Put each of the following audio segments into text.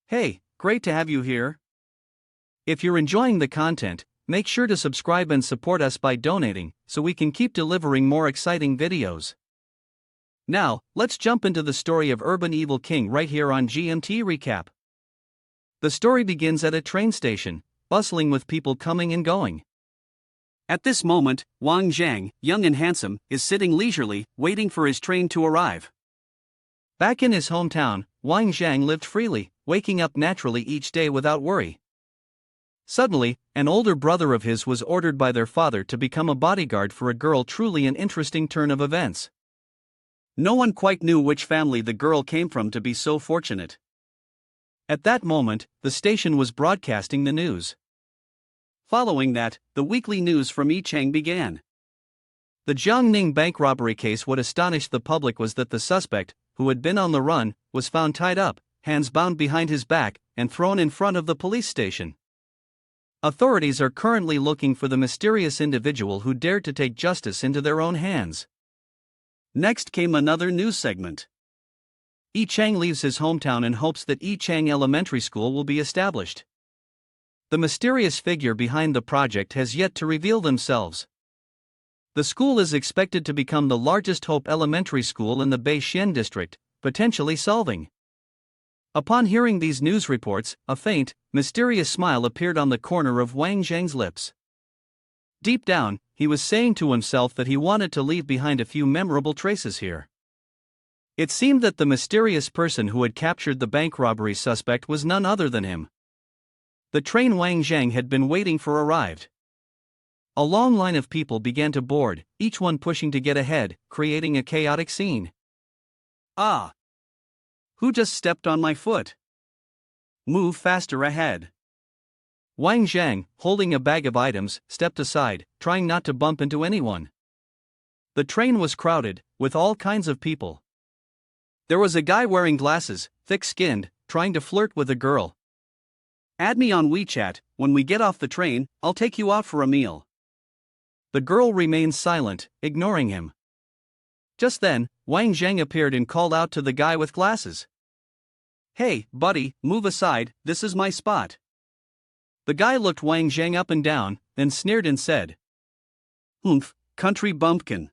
Hey, great to have you here. If you're enjoying the content, make sure to subscribe and support us by donating so we can keep delivering more exciting videos. Now, let's jump into the story of Urban Evil King right here on GMT Recap. The story begins at a train station, bustling with people coming and going. At this moment, Wang Jang, young and handsome, is sitting leisurely, waiting for his train to arrive. Back in his hometown, Wang Jang lived freely, waking up naturally each day without worry. Suddenly, an older brother of his was ordered by their father to become a bodyguard for a girl. Truly an interesting turn of events. No one quite knew which family the girl came from to be so fortunate. At that moment, the station was broadcasting the news. Following that, the weekly news from Yichang began. The Jiangning bank robbery case. What astonished the public was that the suspect, who had been on the run, was found tied up, hands bound behind his back, and thrown in front of the police station. Authorities are currently looking for the mysterious individual who dared to take justice into their own hands. Next came another news segment. Yichang leaves his hometown in hopes that Yichang Elementary School will be established. The mysterious figure behind the project has yet to reveal themselves. The school is expected to become the largest Hope Elementary School in the Beixian district, potentially solving. Upon hearing these news reports, a faint, mysterious smile appeared on the corner of Wang Zhang's lips. Deep down, he was saying to himself that he wanted to leave behind a few memorable traces here. It seemed that the mysterious person who had captured the bank robbery suspect was none other than him. The train Wang Jang had been waiting for arrived. A long line of people began to board, each one pushing to get ahead, creating a chaotic scene. Ah! Who just stepped on my foot? Move faster ahead. Wang Jang, holding a bag of items, stepped aside, trying not to bump into anyone. The train was crowded, with all kinds of people. There was a guy wearing glasses, thick-skinned, trying to flirt with a girl. Add me on WeChat. When we get off the train, I'll take you out for a meal. The girl remained silent, ignoring him. Just then, Wang Zhang appeared and called out to the guy with glasses. Hey, buddy, move aside, this is my spot. The guy looked Wang Zhang up and down, then sneered and said, "Humph, country bumpkin."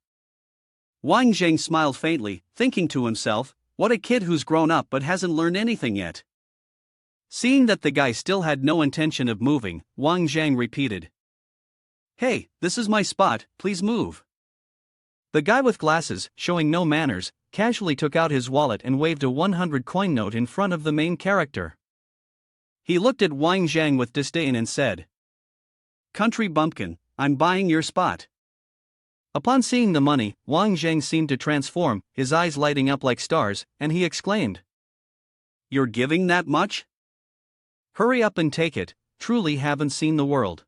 Wang Zhang smiled faintly, thinking to himself, what a kid who's grown up but hasn't learned anything yet. Seeing that the guy still had no intention of moving, Wang Zhang repeated, "Hey, this is my spot, please move." The guy with glasses, showing no manners, casually took out his wallet and waved a 100 coin note in front of the main character. He looked at Wang Zhang with disdain and said, "Country bumpkin, I'm buying your spot." Upon seeing the money, Wang Zhang seemed to transform, his eyes lighting up like stars, and he exclaimed, "You're giving that much? Hurry up and take it, truly haven't seen the world."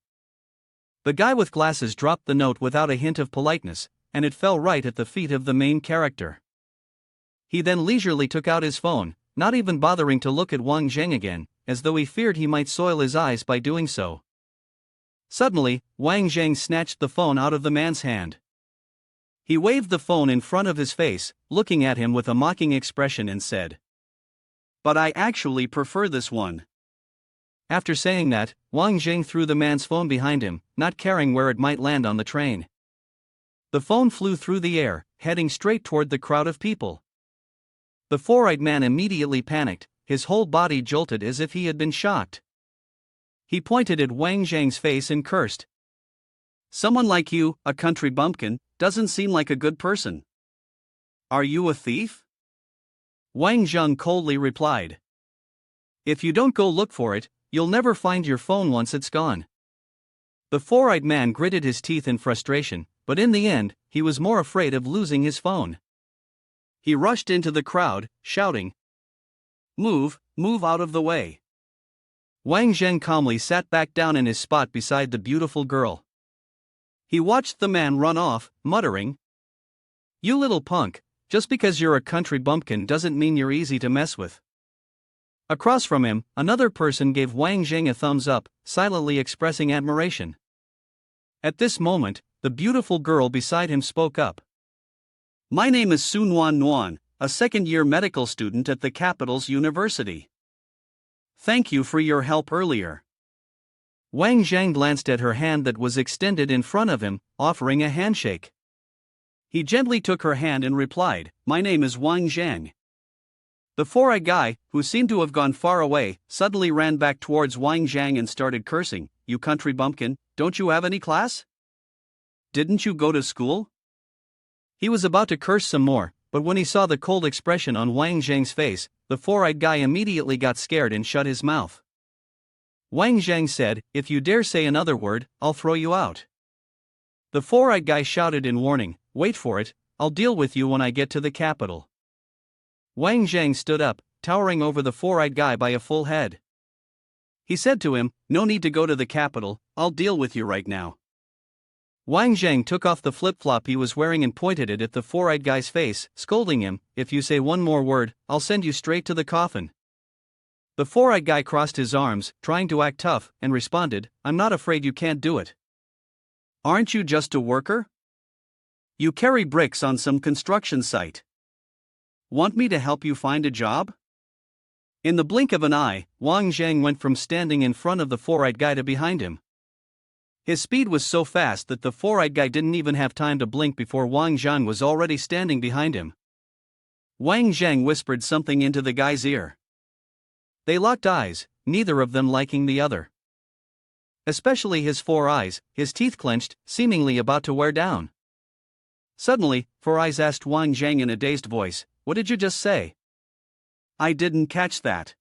The guy with glasses dropped the note without a hint of politeness, and it fell right at the feet of the main character. He then leisurely took out his phone, not even bothering to look at Wang Zhang again, as though he feared he might soil his eyes by doing so. Suddenly, Wang Zhang snatched the phone out of the man's hand. He waved the phone in front of his face, looking at him with a mocking expression and said, "But I actually prefer this one." After saying that, Wang Jing threw the man's phone behind him, not caring where it might land on the train. The phone flew through the air, heading straight toward the crowd of people. The four-eyed man immediately panicked, his whole body jolted as if he had been shocked. He pointed at Wang Zhang's face and cursed. "Someone like you, a country bumpkin, doesn't seem like a good person. Are you a thief?" Wang Zhang coldly replied, "If you don't go look for it, you'll never find your phone once it's gone." The four-eyed man gritted his teeth in frustration, but in the end, he was more afraid of losing his phone. He rushed into the crowd, shouting, "Move, move out of the way." Wang Zheng calmly sat back down in his spot beside the beautiful girl. He watched the man run off, muttering, "You little punk, just because you're a country bumpkin doesn't mean you're easy to mess with." Across from him, another person gave Wang Zheng a thumbs up, silently expressing admiration. At this moment, the beautiful girl beside him spoke up. "My name is Sun Wan, a second-year medical student at the capital's university. Thank you for your help earlier. Wang Jang glanced at her hand that was extended in front of him, offering a handshake. He gently took her hand and replied, "My name is Wang Jang." The four-eyed guy, who seemed to have gone far away, suddenly ran back towards Wang Jang and started cursing, "You country bumpkin, don't you have any class? Didn't you go to school?" He was about to curse some more, but when he saw the cold expression on Wang Zhang's face, the four-eyed guy immediately got scared and shut his mouth. Wang Jang said, "If you dare say another word, I'll throw you out." The four-eyed guy shouted in warning, "Wait for it, I'll deal with you when I get to the capital." Wang Jang stood up, towering over the four-eyed guy by a full head. He said to him, "No need to go to the capital, I'll deal with you right now." Wang Jang took off the flip-flop he was wearing and pointed it at the four-eyed guy's face, scolding him, "If you say one more word, I'll send you straight to the coffin." The four-eyed guy crossed his arms, trying to act tough, and responded, "I'm not afraid you can't do it. Aren't you just a worker? You carry bricks on some construction site. Want me to help you find a job?" In the blink of an eye, Wang Jang went from standing in front of the four-eyed guy to behind him. His speed was so fast that the four-eyed guy didn't even have time to blink before Wang Jang was already standing behind him. Wang Jang whispered something into the guy's ear. They locked eyes, neither of them liking the other. Especially his four eyes, his teeth clenched, seemingly about to wear down. Suddenly, Four Eyes asked Wang Jang in a dazed voice, "What did you just say?" "I didn't catch that."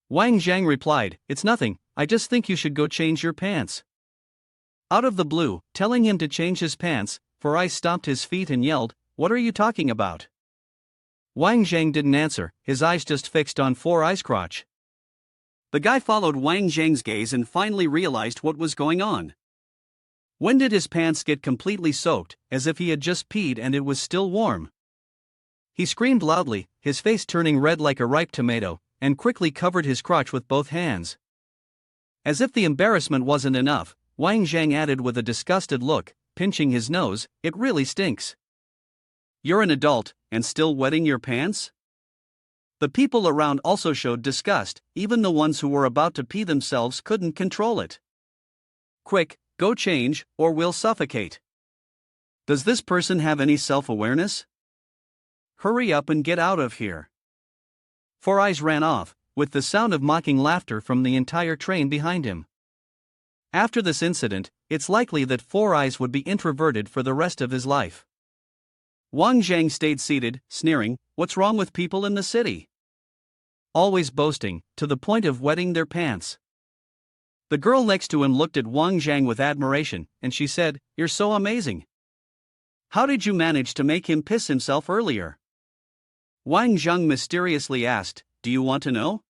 Wang Jang replied, "It's nothing, I just think you should go change your pants." Out of the blue, telling him to change his pants, Four Eyes stomped his feet and yelled, "What are you talking about?" Wang Jang didn't answer, his eyes just fixed on Four Eyes' crotch. The guy followed Wang Jang's gaze and finally realized what was going on. When did his pants get completely soaked, as if he had just peed and it was still warm? He screamed loudly, his face turning red like a ripe tomato, and quickly covered his crotch with both hands. As if the embarrassment wasn't enough, Wang Jang added with a disgusted look, pinching his nose, "It really stinks. You're an adult, and still wetting your pants?" The people around also showed disgust, even the ones who were about to pee themselves couldn't control it. "Quick, go change, or we'll suffocate. Does this person have any self-awareness? Hurry up and get out of here." Four Eyes ran off, with the sound of mocking laughter from the entire train behind him. After this incident, it's likely that Four Eyes would be introverted for the rest of his life. Wang Jang stayed seated, sneering, "What's wrong with people in the city? Always boasting, to the point of wetting their pants." The girl next to him looked at Wang Jang with admiration, and she said, "You're so amazing. How did you manage to make him piss himself earlier?" Wang Jang mysteriously asked, "Do you want to know?"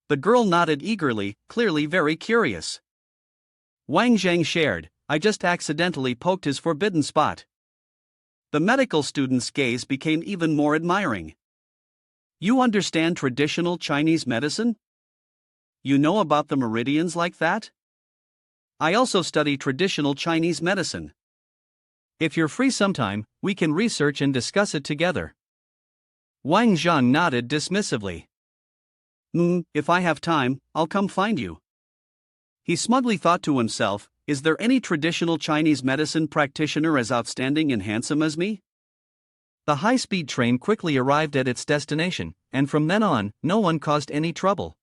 The girl nodded eagerly, clearly very curious. Wang Jang shared, "I just accidentally poked his forbidden spot." The medical student's gaze became even more admiring. "You understand traditional Chinese medicine? You know about the meridians like that? I also study traditional Chinese medicine. If you're free sometime, we can research and discuss it together." Wang Zhang nodded dismissively. If I have time, I'll come find you." He smugly thought to himself, "Is there any traditional Chinese medicine practitioner as outstanding and handsome as me?" The high-speed train quickly arrived at its destination, and from then on, no one caused any trouble.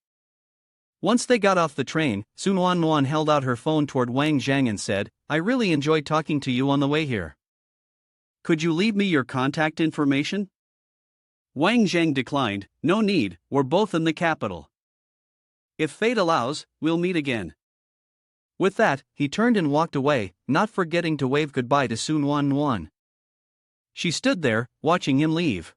Once they got off the train, Sun Wan held out her phone toward Wang Jang and said, "I really enjoyed talking to you on the way here. Could you leave me your contact information?" Wang Jang declined, "No need, we're both in the capital. If fate allows, we'll meet again." With that, he turned and walked away, not forgetting to wave goodbye to Sun Wan. She stood there, watching him leave.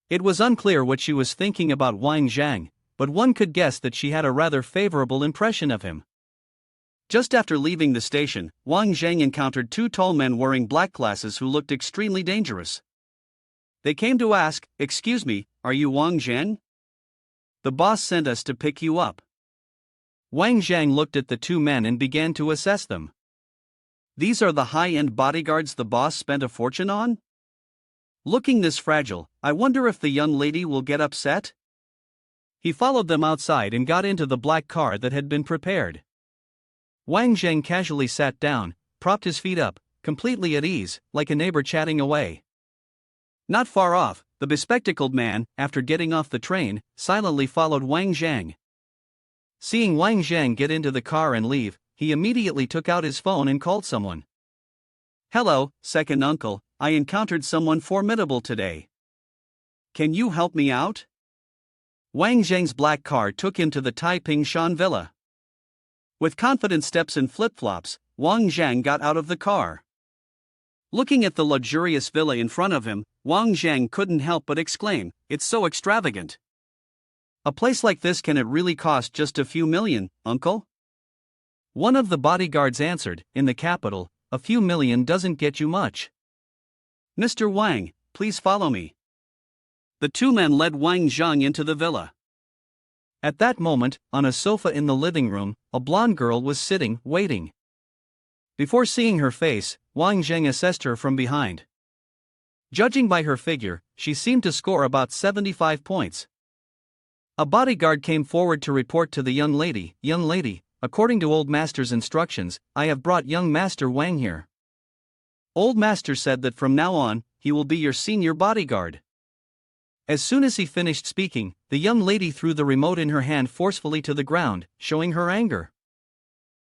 It was unclear what she was thinking about Wang Jang, but one could guess that she had a rather favorable impression of him. Just after leaving the station, Wang Jang encountered two tall men wearing black glasses who looked extremely dangerous. They came to ask, "Excuse me, are you Wang Jang? The boss sent us to pick you up." Wang Jang looked at the two men and began to assess them. "These are the high-end bodyguards the boss spent a fortune on? Looking this fragile, I wonder if the young lady will get upset?" He followed them outside and got into the black car that had been prepared. Wang Jang casually sat down, propped his feet up, completely at ease, like a neighbor chatting away. Not far off, the bespectacled man, after getting off the train, silently followed Wang Jang. Seeing Wang Jang get into the car and leave, he immediately took out his phone and called someone. "Hello, second uncle, I encountered someone formidable today. Can you help me out?" Wang Zhang's black car took him to the Taiping Shan villa. With confident steps and flip-flops, Wang Jang got out of the car. Looking at the luxurious villa in front of him, Wang Jang couldn't help but exclaim, "It's so extravagant. A place like this, can it really cost just a few million, uncle?" One of the bodyguards answered, "In the capital, a few million doesn't get you much. Mr. Wang, please follow me." The two men led Wang Zhang into the villa. At that moment, on a sofa in the living room, a blonde girl was sitting, waiting. Before seeing her face, Wang Zhang assessed her from behind. Judging by her figure, she seemed to score about 75 points. A bodyguard came forward to report to the young lady, "Young lady, according to Old Master's instructions, I have brought young Master Wang here. Old Master said that from now on, he will be your senior bodyguard." As soon as he finished speaking, the young lady threw the remote in her hand forcefully to the ground, showing her anger.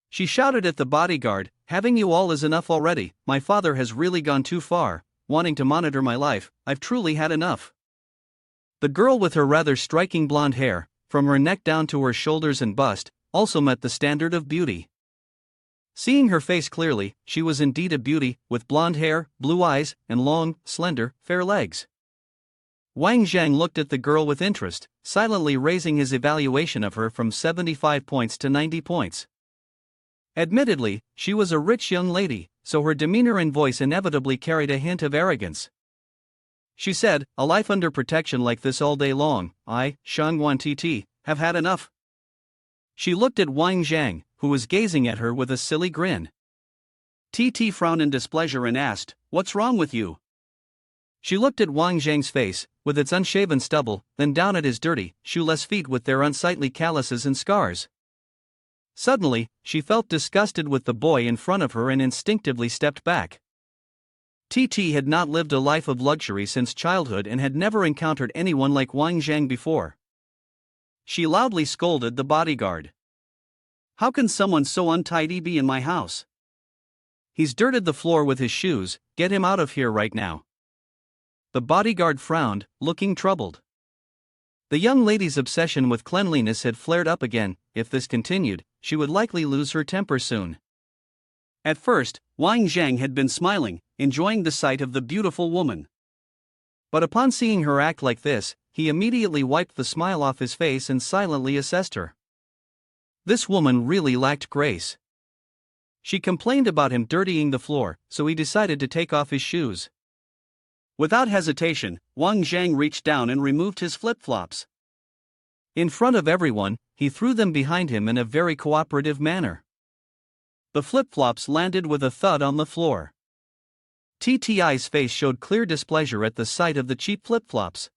She shouted at the bodyguard, "Having you all is enough already. My father has really gone too far, wanting to monitor my life. I've truly had enough." The girl with her rather striking blonde hair, from her neck down to her shoulders and bust, also met the standard of beauty. Seeing her face clearly, she was indeed a beauty, with blonde hair, blue eyes, and long, slender, fair legs. Wang Zhang looked at the girl with interest, silently raising his evaluation of her from 75 points to 90 points. Admittedly, she was a rich young lady, so her demeanor and voice inevitably carried a hint of arrogance. She said, "A life under protection like this all day long, I, Sun Wan Titi, have had enough." She looked at Wang Jang, who was gazing at her with a silly grin. Titi frowned in displeasure and asked, "What's wrong with you?" She looked at Wang Zhang's face, with its unshaven stubble, then down at his dirty, shoeless feet with their unsightly calluses and scars. Suddenly, she felt disgusted with the boy in front of her and instinctively stepped back. Titi had not lived a life of luxury since childhood and had never encountered anyone like Wang Zhang before. She loudly scolded the bodyguard. "How can someone so untidy be in my house? He's dirted the floor with his shoes, get him out of here right now." The bodyguard frowned, looking troubled. The young lady's obsession with cleanliness had flared up again. If this continued, she would likely lose her temper soon. At first, Wang Zhang had been smiling, enjoying the sight of the beautiful woman. But upon seeing her act like this, he immediately wiped the smile off his face and silently assessed her. This woman really lacked grace. She complained about him dirtying the floor, so he decided to take off his shoes. Without hesitation, Wang Zhang reached down and removed his flip-flops. In front of everyone, he threw them behind him in a very cooperative manner. The flip-flops landed with a thud on the floor. TTI's face showed clear displeasure at the sight of the cheap flip-flops.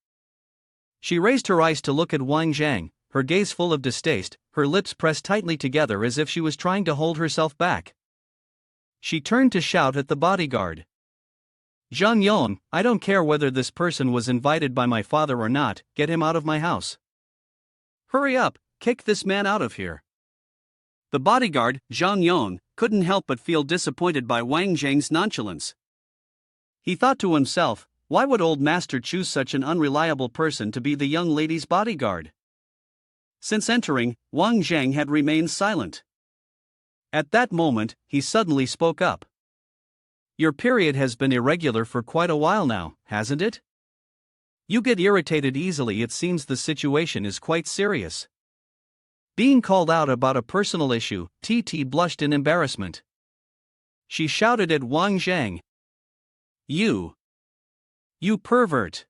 She raised her eyes to look at Wang Zhang, her gaze full of distaste, her lips pressed tightly together as if she was trying to hold herself back. She turned to shout at the bodyguard. "Zhang Yong, I don't care whether this person was invited by my father or not, get him out of my house. Hurry up, kick this man out of here." The bodyguard, Zhang Yong, couldn't help but feel disappointed by Wang Zhang's nonchalance. He thought to himself, why would Old Master choose such an unreliable person to be the young lady's bodyguard? Since entering, Wang Zhang had remained silent. At that moment, he suddenly spoke up. "Your period has been irregular for quite a while now, hasn't it? You get irritated easily. It seems the situation is quite serious." Being called out about a personal issue, Titi blushed in embarrassment. She shouted at Wang Zhang. You pervert!"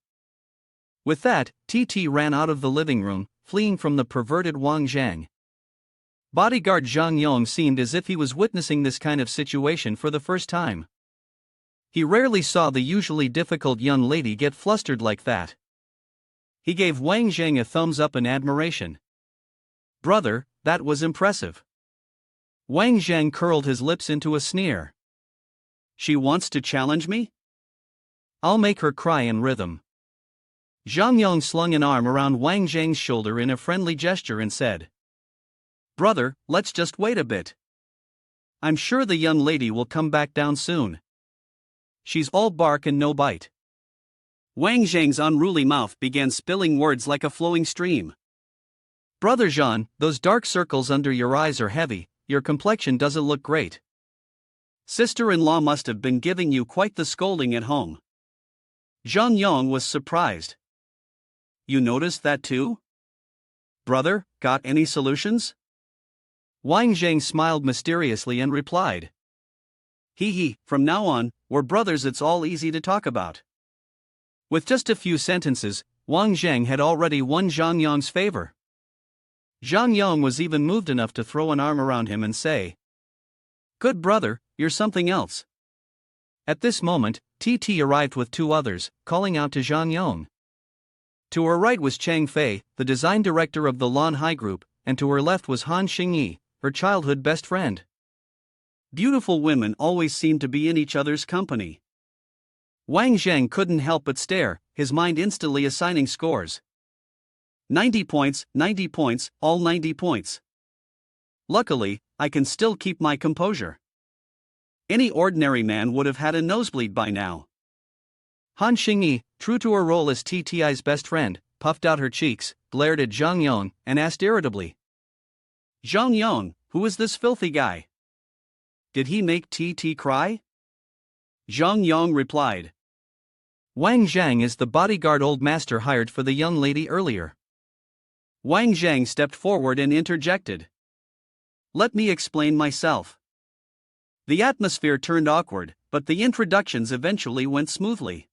With that, Titi ran out of the living room, fleeing from the perverted Wang Zhang. Bodyguard Zhang Yong seemed as if he was witnessing this kind of situation for the first time. He rarely saw the usually difficult young lady get flustered like that. He gave Wang Jang a thumbs up in admiration. Brother, that was impressive. Wang Jang curled his lips into a sneer. She wants to challenge me? I'll make her cry in rhythm. Zhang Yong slung an arm around Wang Jang's shoulder in a friendly gesture and said, Brother, let's just wait a bit. I'm sure the young lady will come back down soon. She's all bark and no bite. Wang Zhang's unruly mouth began spilling words like a flowing stream. Brother Shan, those dark circles under your eyes are heavy, your complexion doesn't look great. Sister-in-law must have been giving you quite the scolding at home. Zhang Yong was surprised. You noticed that too? Brother, got any solutions? Wang Zhang smiled mysteriously and replied. Hee, from now on, we're brothers, it's all easy to talk about. With just a few sentences, Wang Zhang had already won Zhang Yong's favor. Zhang Yong was even moved enough to throw an arm around him and say, Good brother, you're something else. At this moment, Titi arrived with two others, calling out to Zhang Yong. To her right was Chang Fei, the design director of the Lan Hai Group, and to her left was Han Xingyi, her childhood best friend. Beautiful women always seem to be in each other's company. Wang Zhang couldn't help but stare, his mind instantly assigning scores. 90 points, all 90 points. Luckily, I can still keep my composure. Any ordinary man would have had a nosebleed by now. Han Xingyi, true to her role as TTI's best friend, puffed out her cheeks, glared at Zhang Yong, and asked irritably, Zhang Yong, who is this filthy guy? Did he make TT cry? Zhang Yong replied, Wang Zhang is the bodyguard old master hired for the young lady earlier. Wang Zhang stepped forward and interjected. Let me explain myself. The atmosphere turned awkward, but the introductions eventually went smoothly.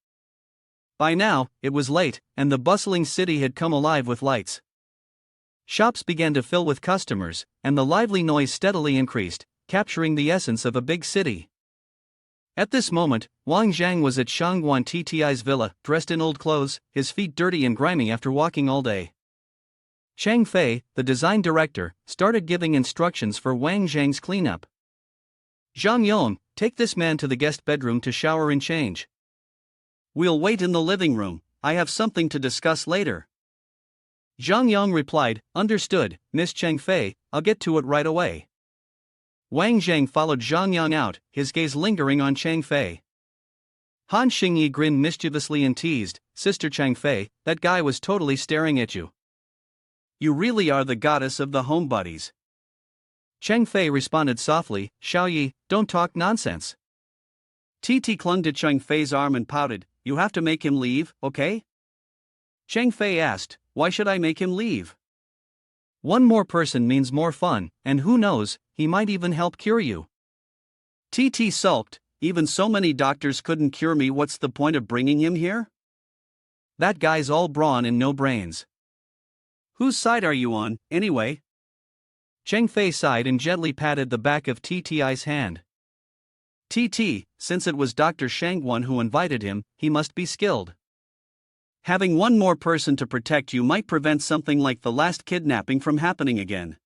By now, it was late, and the bustling city had come alive with lights. Shops began to fill with customers, and the lively noise steadily increased, capturing the essence of a big city. At this moment, Wang Jang was at Sun Wan Tti's villa, dressed in old clothes, his feet dirty and grimy after walking all day. Chang Fei, the design director, started giving instructions for Wang Zhang's cleanup. Zhang Yong, take this man to the guest bedroom to shower and change. We'll wait in the living room, I have something to discuss later. Zhang Yong replied, Understood, Miss Chang Fei, I'll get to it right away. Wang Zhang followed Zhang Yong out, his gaze lingering on Chang Fei. Han Xingyi grinned mischievously and teased, Sister Chang Fei, that guy was totally staring at you. You really are the goddess of the homebodies. Chang Fei responded softly, Xiaoyi, don't talk nonsense. Titi clung to Chang Fei's arm and pouted, You have to make him leave, okay? Chang Fei asked, Why should I make him leave? One more person means more fun, and who knows, he might even help cure you. Titi sulked, Even so many doctors couldn't cure me, what's the point of bringing him here? That guy's all brawn and no brains. Whose side are you on, anyway? Chang Fei sighed and gently patted the back of Tti's hand. Tt, since it was Dr. Shangwan who invited him, he must be skilled. Having one more person to protect you might prevent something like the last kidnapping from happening again.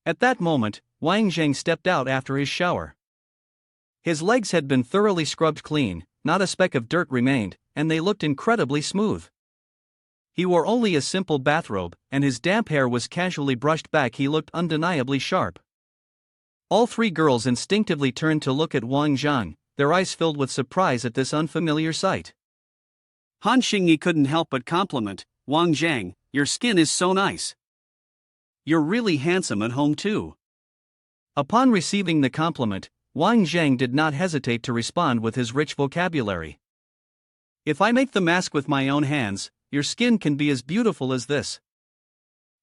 At that moment, Wang Jang stepped out after his shower. His legs had been thoroughly scrubbed clean, not a speck of dirt remained, and they looked incredibly smooth. He wore only a simple bathrobe, and his damp hair was casually brushed back. He looked undeniably sharp. All three girls instinctively turned to look at Wang Jang, their eyes filled with surprise at this unfamiliar sight. Han Xingyi couldn't help but compliment, Wang Jang, your skin is so nice. You're really handsome at home too. Upon receiving the compliment, Wang Jang did not hesitate to respond with his rich vocabulary. If I make the mask with my own hands, your skin can be as beautiful as this.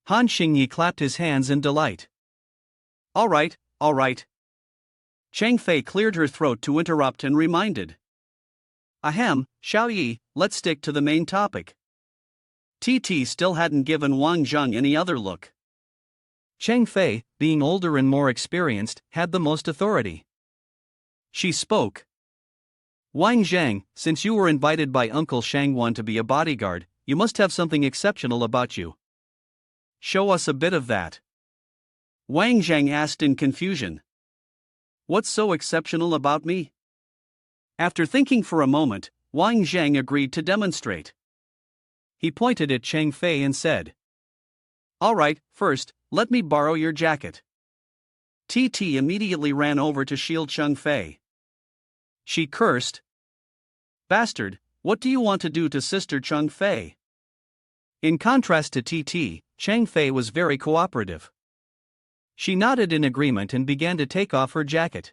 Han Xingyi clapped his hands in delight. All right. Chang Fei cleared her throat to interrupt and reminded. Ahem, Xiaoyi, let's stick to the main topic. Titi still hadn't given Wang Jang any other look. Chang Fei, being older and more experienced, had the most authority. She spoke. Wang Zhang, since you were invited by Uncle Shangwan to be a bodyguard, you must have something exceptional about you. Show us a bit of that. Wang Jang asked in confusion. What's so exceptional about me? After thinking for a moment, Wang Jang agreed to demonstrate. He pointed at Chang Fei and said, All right, first, let me borrow your jacket. Titi immediately ran over to shield Chang Fei. She cursed. Bastard, what do you want to do to Sister Chang Fei? In contrast to Titi, Chang Fei was very cooperative. She nodded in agreement and began to take off her jacket.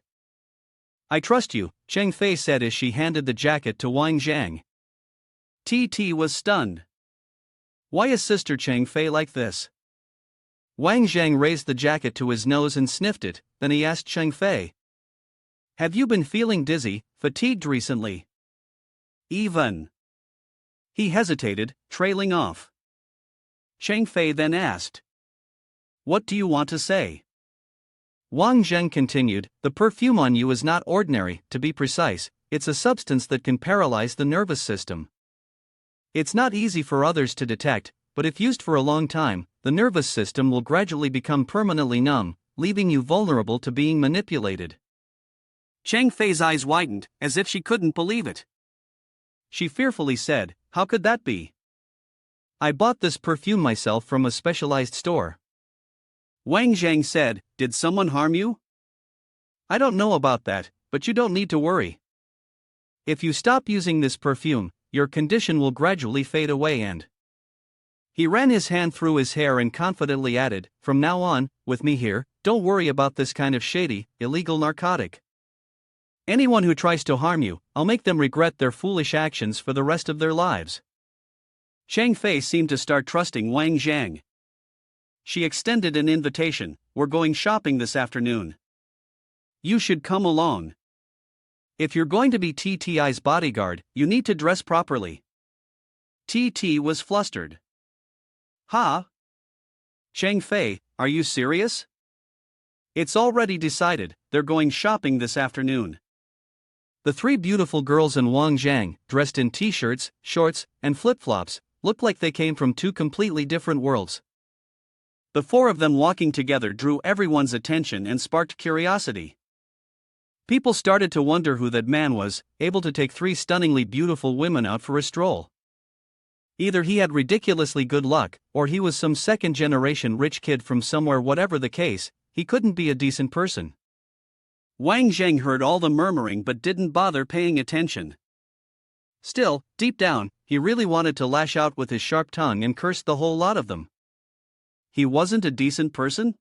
I trust you, Chang Fei said as she handed the jacket to Wang Jang. Titi was stunned. Why is Sister Chang Fei like this? Wang Jang raised the jacket to his nose and sniffed it, then he asked Chang Fei. Have you been feeling dizzy, fatigued recently? Even. He hesitated, trailing off. Chang Fei then asked. What do you want to say? Wang Jang continued, the perfume on you is not ordinary, to be precise, it's a substance that can paralyze the nervous system. It's not easy for others to detect, but if used for a long time, the nervous system will gradually become permanently numb, leaving you vulnerable to being manipulated. Chang Fei's eyes widened, as if she couldn't believe it. She fearfully said, How could that be? I bought this perfume myself from a specialized store. Wang Jang said, Did someone harm you? I don't know about that, but you don't need to worry. If you stop using this perfume, your condition will gradually fade away and... He ran his hand through his hair and confidently added, From now on, with me here, don't worry about this kind of shady, illegal narcotic. Anyone who tries to harm you, I'll make them regret their foolish actions for the rest of their lives. Chang Fei seemed to start trusting Wang Jang. She extended an invitation, We're going shopping this afternoon. You should come along. If you're going to be TTI's bodyguard, you need to dress properly. TT was flustered. Huh? Chang Fei, are you serious? It's already decided, they're going shopping this afternoon. The three beautiful girls and Wang Jang, dressed in t-shirts, shorts, and flip-flops, looked like they came from two completely different worlds. The four of them walking together drew everyone's attention and sparked curiosity. People started to wonder who that man was, able to take three stunningly beautiful women out for a stroll. Either he had ridiculously good luck, or he was some second-generation rich kid from somewhere. Whatever the case, he couldn't be a decent person. Wang Jang heard all the murmuring but didn't bother paying attention. Still, deep down, he really wanted to lash out with his sharp tongue and curse the whole lot of them. He wasn't a decent person?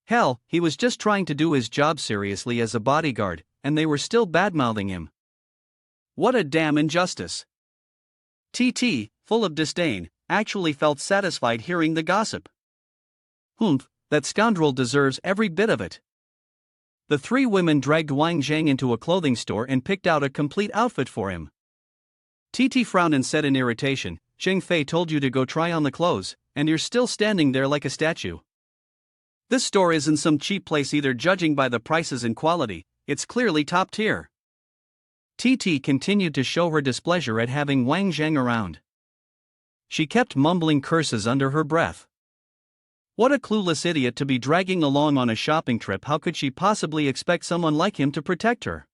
Hell, he was just trying to do his job seriously as a bodyguard, and they were still bad-mouthing him. What a damn injustice. TT, full of disdain, actually felt satisfied hearing the gossip. Humph, that scoundrel deserves every bit of it. The three women dragged Wang Jang into a clothing store and picked out a complete outfit for him. TT frowned and said in irritation, Chang Fei told you to go try on the clothes, and you're still standing there like a statue. This store isn't some cheap place either. Judging by the prices and quality, it's clearly top tier. TT continued to show her displeasure at having Wang Jang around. She kept mumbling curses under her breath. What a clueless idiot to be dragging along on a shopping trip. How could she possibly expect someone like him to protect her?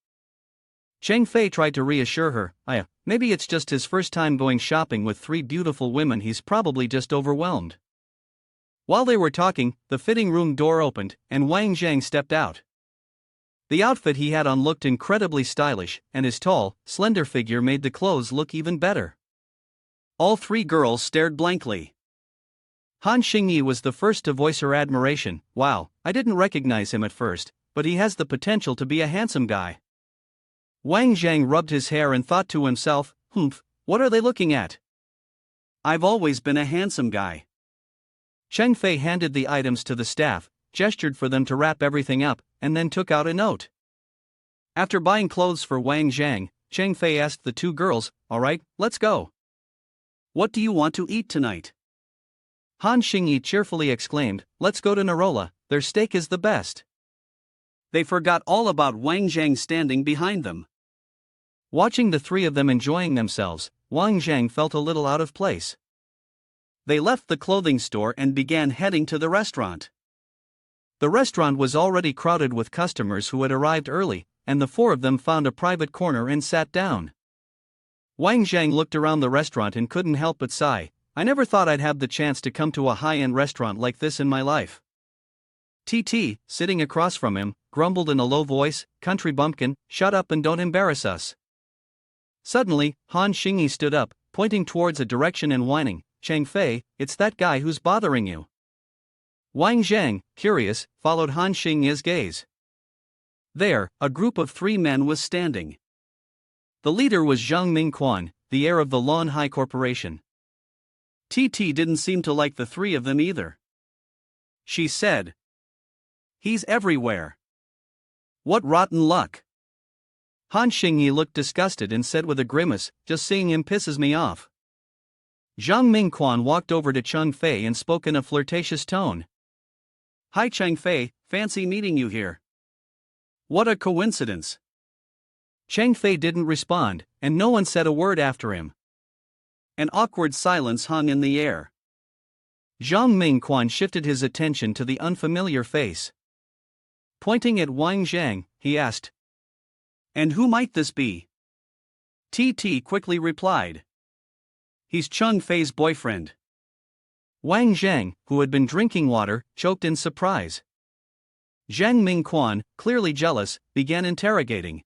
Chang Fei tried to reassure her, maybe it's just his first time going shopping with three beautiful women. He's probably just overwhelmed. While they were talking, the fitting room door opened, and Wang Jang stepped out. The outfit he had on looked incredibly stylish, and his tall, slender figure made the clothes look even better. All three girls stared blankly. Han Xingyi was the first to voice her admiration. Wow, I didn't recognize him at first, but he has the potential to be a handsome guy. Wang Jang rubbed his hair and thought to himself, Humph, what are they looking at? I've always been a handsome guy. Chang Fei handed the items to the staff, gestured for them to wrap everything up, and then took out a note. After buying clothes for Wang Jang, Chang Fei asked the two girls, All right, let's go. What do you want to eat tonight? Han Xingyi cheerfully exclaimed, Let's go to Narola, their steak is the best. They forgot all about Wang Jang standing behind them. Watching the three of them enjoying themselves, Wang Jang felt a little out of place. They left the clothing store and began heading to the restaurant. The restaurant was already crowded with customers who had arrived early, and the four of them found a private corner and sat down. Wang Jang looked around the restaurant and couldn't help but sigh. I never thought I'd have the chance to come to a high-end restaurant like this in my life. Titi, sitting across from him, grumbled in a low voice, "Country bumpkin, shut up and don't embarrass us." Suddenly, Han Xingyi stood up, pointing towards a direction and whining, "Chang Fei, it's that guy who's bothering you." Wang Jang, curious, followed Han Xingyi's gaze. There, a group of 3 men was standing. The leader was Zhang Mingquan, the heir of the Lon High Corporation. Titi didn't seem to like the 3 of them either. She said, "He's everywhere. What rotten luck." Han Xingyi looked disgusted and said with a grimace, "Just seeing him pisses me off." Zhang Mingquan walked over to Chang Fei and spoke in a flirtatious tone. "Hi Chang Fei, fancy meeting you here." "What a coincidence." Chang Fei didn't respond, and no one said a word after him. An awkward silence hung in the air. Zhang Mingquan shifted his attention to the unfamiliar face. Pointing at Wang Jang, he asked, "And who might this be?" Titi quickly replied, "He's Chang Fei's boyfriend." Wang Jang, who had been drinking water, choked in surprise. Zhang Mingquan, clearly jealous, began interrogating.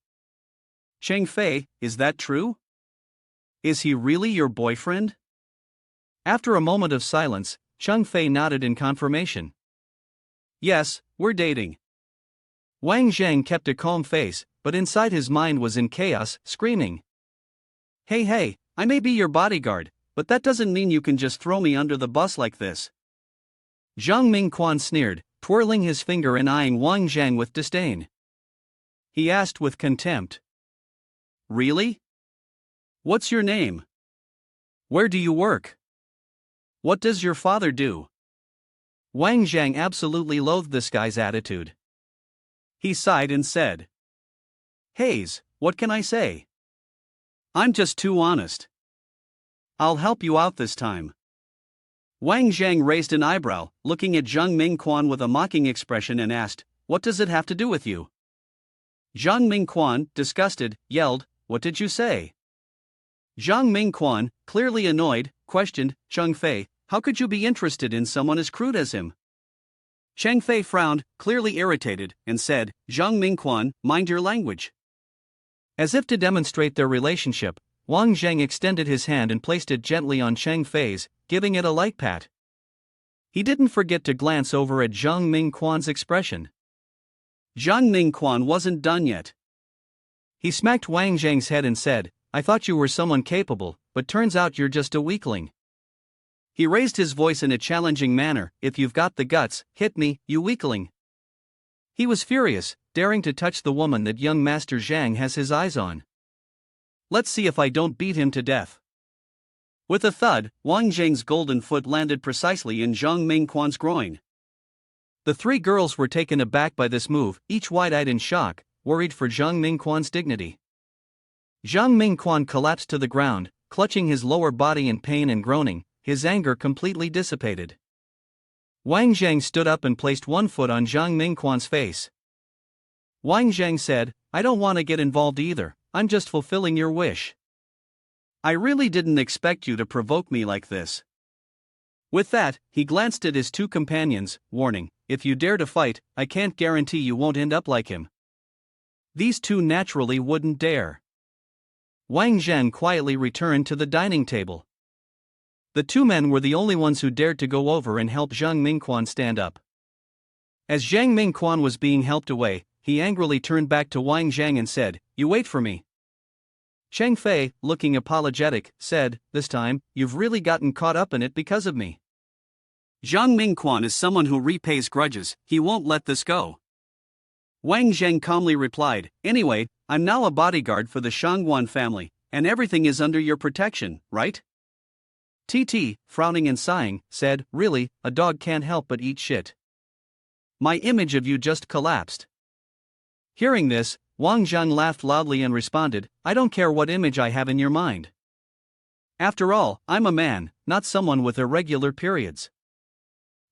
"Chang Fei, is that true? Is he really your boyfriend?" After a moment of silence, Chang Fei nodded in confirmation. "Yes, we're dating." Wang Jang kept a calm face, but inside his mind was in chaos, screaming, Hey, I may be your bodyguard, but that doesn't mean you can just throw me under the bus like this." Zhang Mingquan sneered, twirling his finger and eyeing Wang Jang with disdain. He asked with contempt, "Really? What's your name? Where do you work? What does your father do?" Wang Jang absolutely loathed this guy's attitude. He sighed and said, "Haze, what can I say? I'm just too honest. I'll help you out this time." Wang Jang raised an eyebrow, looking at Zhang Mingquan with a mocking expression and asked, "What does it have to do with you?" Zhang Mingquan, disgusted, yelled, "What did you say?" Zhang Mingquan, clearly annoyed, questioned, "Chang Fei, how could you be interested in someone as crude as him?" Chang Fei frowned, clearly irritated, and said, "Zhang Mingquan, mind your language." As if to demonstrate their relationship, Wang Jang extended his hand and placed it gently on Chang Fei's, giving it a light pat. He didn't forget to glance over at Zhang Mingquan's expression. Zhang Mingquan wasn't done yet. He smacked Wang Jang's head and said, "I thought you were someone capable, but turns out you're just a weakling." He raised his voice in a challenging manner, "If you've got the guts, hit me, you weakling." He was furious, daring to touch the woman that young Master Zhang has his eyes on. "Let's see if I don't beat him to death." With a thud, Wang Jang's golden foot landed precisely in Zhang Mingquan's groin. The 3 girls were taken aback by this move, each wide-eyed in shock, worried for Zhang Mingquan's dignity. Zhang Mingquan collapsed to the ground, clutching his lower body in pain and groaning, his anger completely dissipated. Wang Jang stood up and placed one foot on Zhang Mingquan's face. Wang Jang said, "I don't want to get involved either, I'm just fulfilling your wish. I really didn't expect you to provoke me like this." With that, he glanced at his 2 companions, warning, "If you dare to fight, I can't guarantee you won't end up like him." These 2 naturally wouldn't dare. Wang Jang quietly returned to the dining table. The 2 men were the only ones who dared to go over and help Zhang Mingquan stand up. As Zhang Mingquan was being helped away, he angrily turned back to Wang Jang and said, "You wait for me." Chang Fei, looking apologetic, said, "This time, you've really gotten caught up in it because of me." Zhang Mingquan is someone who repays grudges, he won't let this go. Wang Jang calmly replied, "Anyway, I'm now a bodyguard for the Sun Wan family, and everything is under your protection, right?" Titi, frowning and sighing, said, "Really, a dog can't help but eat shit. My image of you just collapsed." Hearing this, Wang Jang laughed loudly and responded, "I don't care what image I have in your mind. After all, I'm a man, not someone with irregular periods.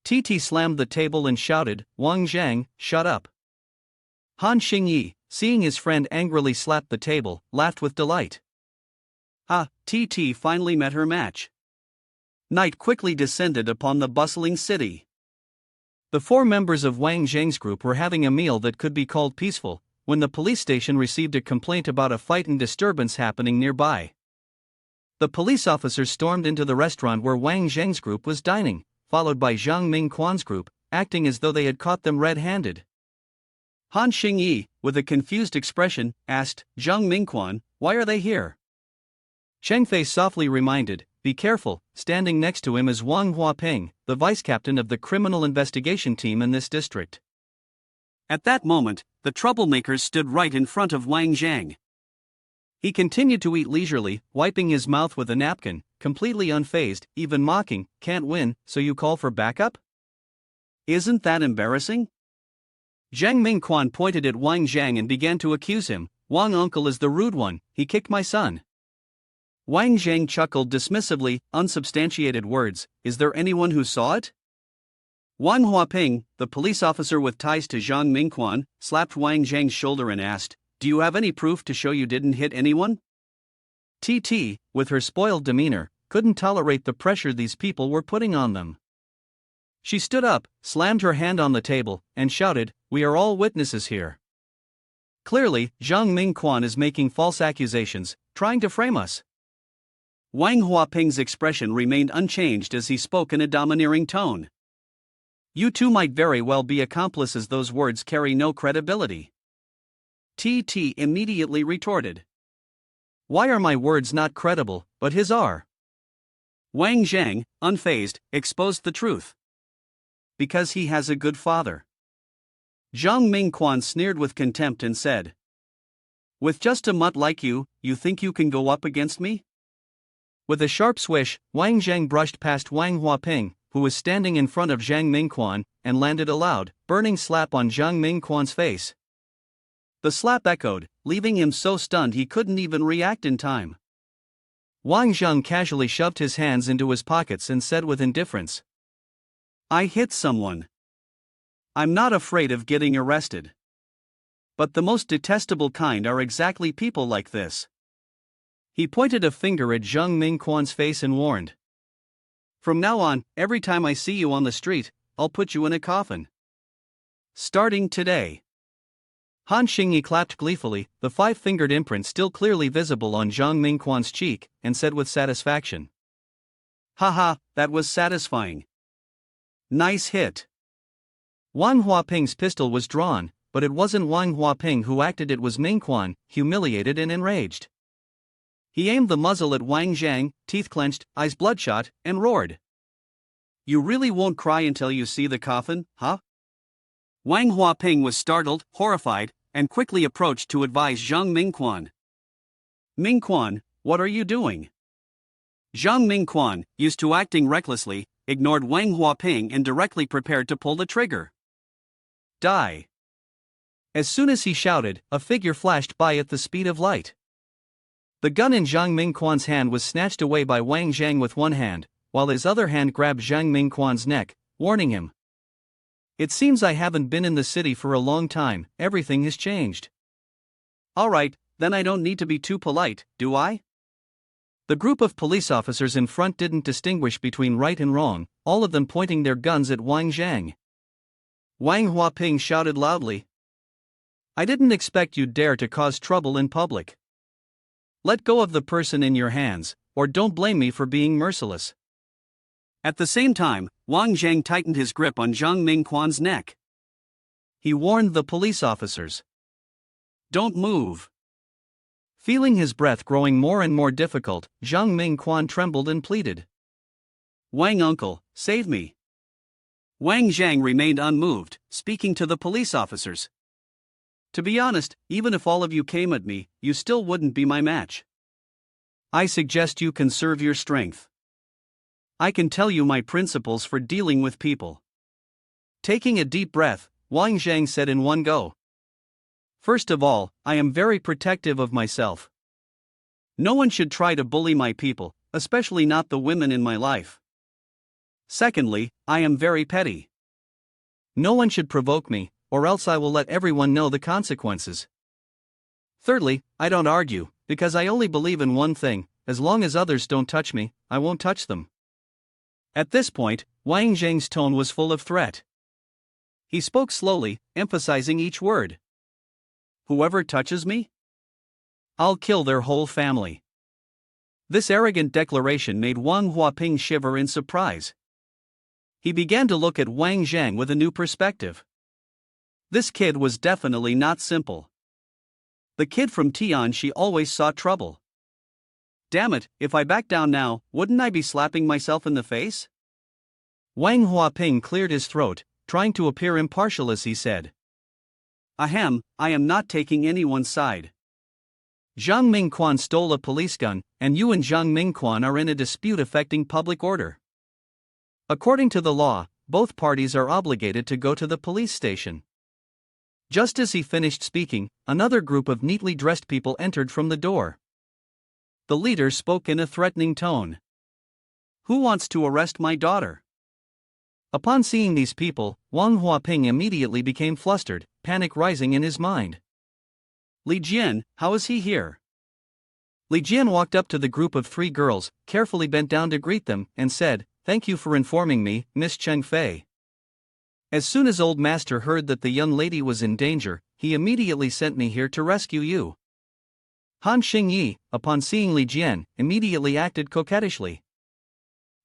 Titi slammed the table and shouted, Wang Jang, shut up. Han Xingyi, seeing his friend angrily slap the table, laughed with delight. Titi finally met her match. Night quickly descended upon the bustling city. The 4 members of Wang Jang's group were having a meal that could be called peaceful, when the police station received a complaint about a fight and disturbance happening nearby. The police officers stormed into the restaurant where Wang Zheng's group was dining, followed by Zhang Mingquan's group, acting as though they had caught them red-handed. Han Xingyi, with a confused expression, asked, Zhang Mingquan, why are they here? Cheng Fei softly reminded, be careful. Standing next to him is Wang Huaping, the vice-captain of the criminal investigation team in this district. At that moment, the troublemakers stood right in front of Wang Jang. He continued to eat leisurely, wiping his mouth with a napkin, completely unfazed, even mocking, can't win, so you call for backup? Isn't that embarrassing? Zhang Mingquan pointed at Wang Jang and began to accuse him, Wang uncle is the rude one, he kicked my son. Wang Jang chuckled dismissively, unsubstantiated words, is there anyone who saw it? Wang Huaping, the police officer with ties to Zhang Mingquan, slapped Wang Zhang's shoulder and asked, do you have any proof to show you didn't hit anyone? Titi, with her spoiled demeanor, couldn't tolerate the pressure these people were putting on them. She stood up, slammed her hand on the table, and shouted, we are all witnesses here. Clearly, Zhang Mingquan is making false accusations, trying to frame us. Wang Huaping's expression remained unchanged as he spoke in a domineering tone. You two might very well be accomplices, those words carry no credibility. Titi immediately retorted. Why are my words not credible, but his are? Wang Jang, unfazed, exposed the truth. Because he has a good father. Zhang Mingquan sneered with contempt and said, with just a mutt like you, you think you can go up against me? With a sharp swish, Wang Jang brushed past Wang Huaping, who was standing in front of Zhang Mingquan, and landed a loud, burning slap on Zhang Mingquan's face. The slap echoed, leaving him so stunned he couldn't even react in time. Wang Zhang casually shoved his hands into his pockets and said with indifference, I hit someone. I'm not afraid of getting arrested. But the most detestable kind are exactly people like this. He pointed a finger at Zhang Mingquan's face and warned. From now on, every time I see you on the street, I'll put you in a coffin. Starting today. Han Xingyi clapped gleefully, the 5-fingered imprint still clearly visible on Zhang Mingquan's cheek, and said with satisfaction. Haha, that was satisfying. Nice hit. Wang Huaping's pistol was drawn, but it wasn't Wang Huaping who acted, it was Mingquan, humiliated and enraged. He aimed the muzzle at Wang Jang, teeth clenched, eyes bloodshot, and roared. You really won't cry until you see the coffin, huh? Wang Huaping was startled, horrified, and quickly approached to advise Zhang Mingquan. Mingquan, what are you doing? Zhang Mingquan, used to acting recklessly, ignored Wang Huaping and directly prepared to pull the trigger. Die. As soon as he shouted, a figure flashed by at the speed of light. The gun in Zhang Mingquan's hand was snatched away by Wang Jang with one hand, while his other hand grabbed Zhang Mingquan's neck, warning him. It seems I haven't been in the city for a long time, everything has changed. Alright, then I don't need to be too polite, do I? The group of police officers in front didn't distinguish between right and wrong, all of them pointing their guns at Wang Jang. Wang Huaping shouted loudly. I didn't expect you'd dare to cause trouble in public. Let go of the person in your hands, or don't blame me for being merciless. At the same time, Wang Jang tightened his grip on Zhang Mingquan's neck. He warned the police officers. Don't move. Feeling his breath growing more and more difficult, Zhang Mingquan trembled and pleaded. Wang uncle, save me. Wang Jang remained unmoved, speaking to the police officers. To be honest, even if all of you came at me, you still wouldn't be my match. I suggest you conserve your strength. I can tell you my principles for dealing with people. Taking a deep breath, Wang Jang said in one go. First of all, I am very protective of myself. No one should try to bully my people, especially not the women in my life. Secondly, I am very petty. No one should provoke me, or else I will let everyone know the consequences. Thirdly, I don't argue, because I only believe in one thing: as long as others don't touch me, I won't touch them. At this point, Wang Jang's tone was full of threat. He spoke slowly, emphasizing each word. Whoever touches me, I'll kill their whole family. This arrogant declaration made Wang Huaping shiver in surprise. He began to look at Wang Jang with a new perspective. This kid was definitely not simple. The kid from Tian, she always saw trouble. Damn it, if I back down now, wouldn't I be slapping myself in the face? Wang Huaping cleared his throat, trying to appear impartial as he said. Ahem, I am not taking anyone's side. Zhang Mingquan stole a police gun, and you and Zhang Mingquan are in a dispute affecting public order. According to the law, both parties are obligated to go to the police station. Just as he finished speaking, another group of neatly dressed people entered from the door. The leader spoke in a threatening tone. Who wants to arrest my daughter? Upon seeing these people, Wang Huaping immediately became flustered, panic rising in his mind. Li Jian, how is he here? Li Jian walked up to the group of 3 girls, carefully bent down to greet them, and said, Thank you for informing me, Miss Cheng Fei. As soon as old master heard that the young lady was in danger, he immediately sent me here to rescue you. Han Xingyi, upon seeing Li Jian, immediately acted coquettishly.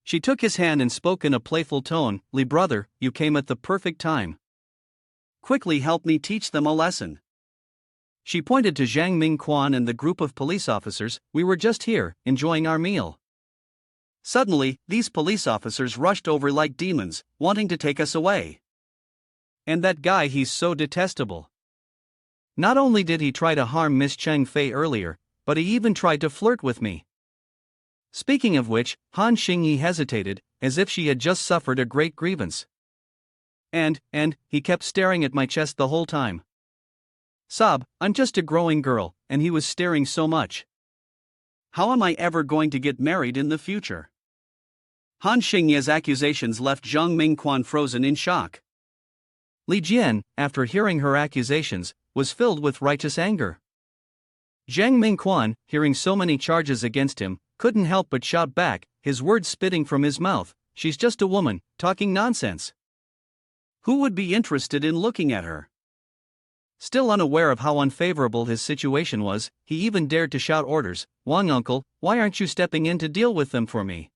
She took his hand and spoke in a playful tone, Li brother, you came at the perfect time. Quickly help me teach them a lesson. She pointed to Zhang Mingquan and the group of police officers. We were just here, enjoying our meal. Suddenly, these police officers rushed over like demons, wanting to take us away. And that guy, he's so detestable. Not only did he try to harm Miss Cheng Fei earlier, but he even tried to flirt with me. Speaking of which, Han Xingyi hesitated, as if she had just suffered a great grievance. And, he kept staring at my chest the whole time. Sob, I'm just a growing girl, and he was staring so much. How am I ever going to get married in the future? Han Xingyi's accusations left Zhang Mingquan frozen in shock. Li Jian, after hearing her accusations, was filled with righteous anger. Zhang Mingquan, hearing so many charges against him, couldn't help but shout back, his words spitting from his mouth, she's just a woman, talking nonsense. Who would be interested in looking at her? Still unaware of how unfavorable his situation was, he even dared to shout orders, Wang uncle, why aren't you stepping in to deal with them for me?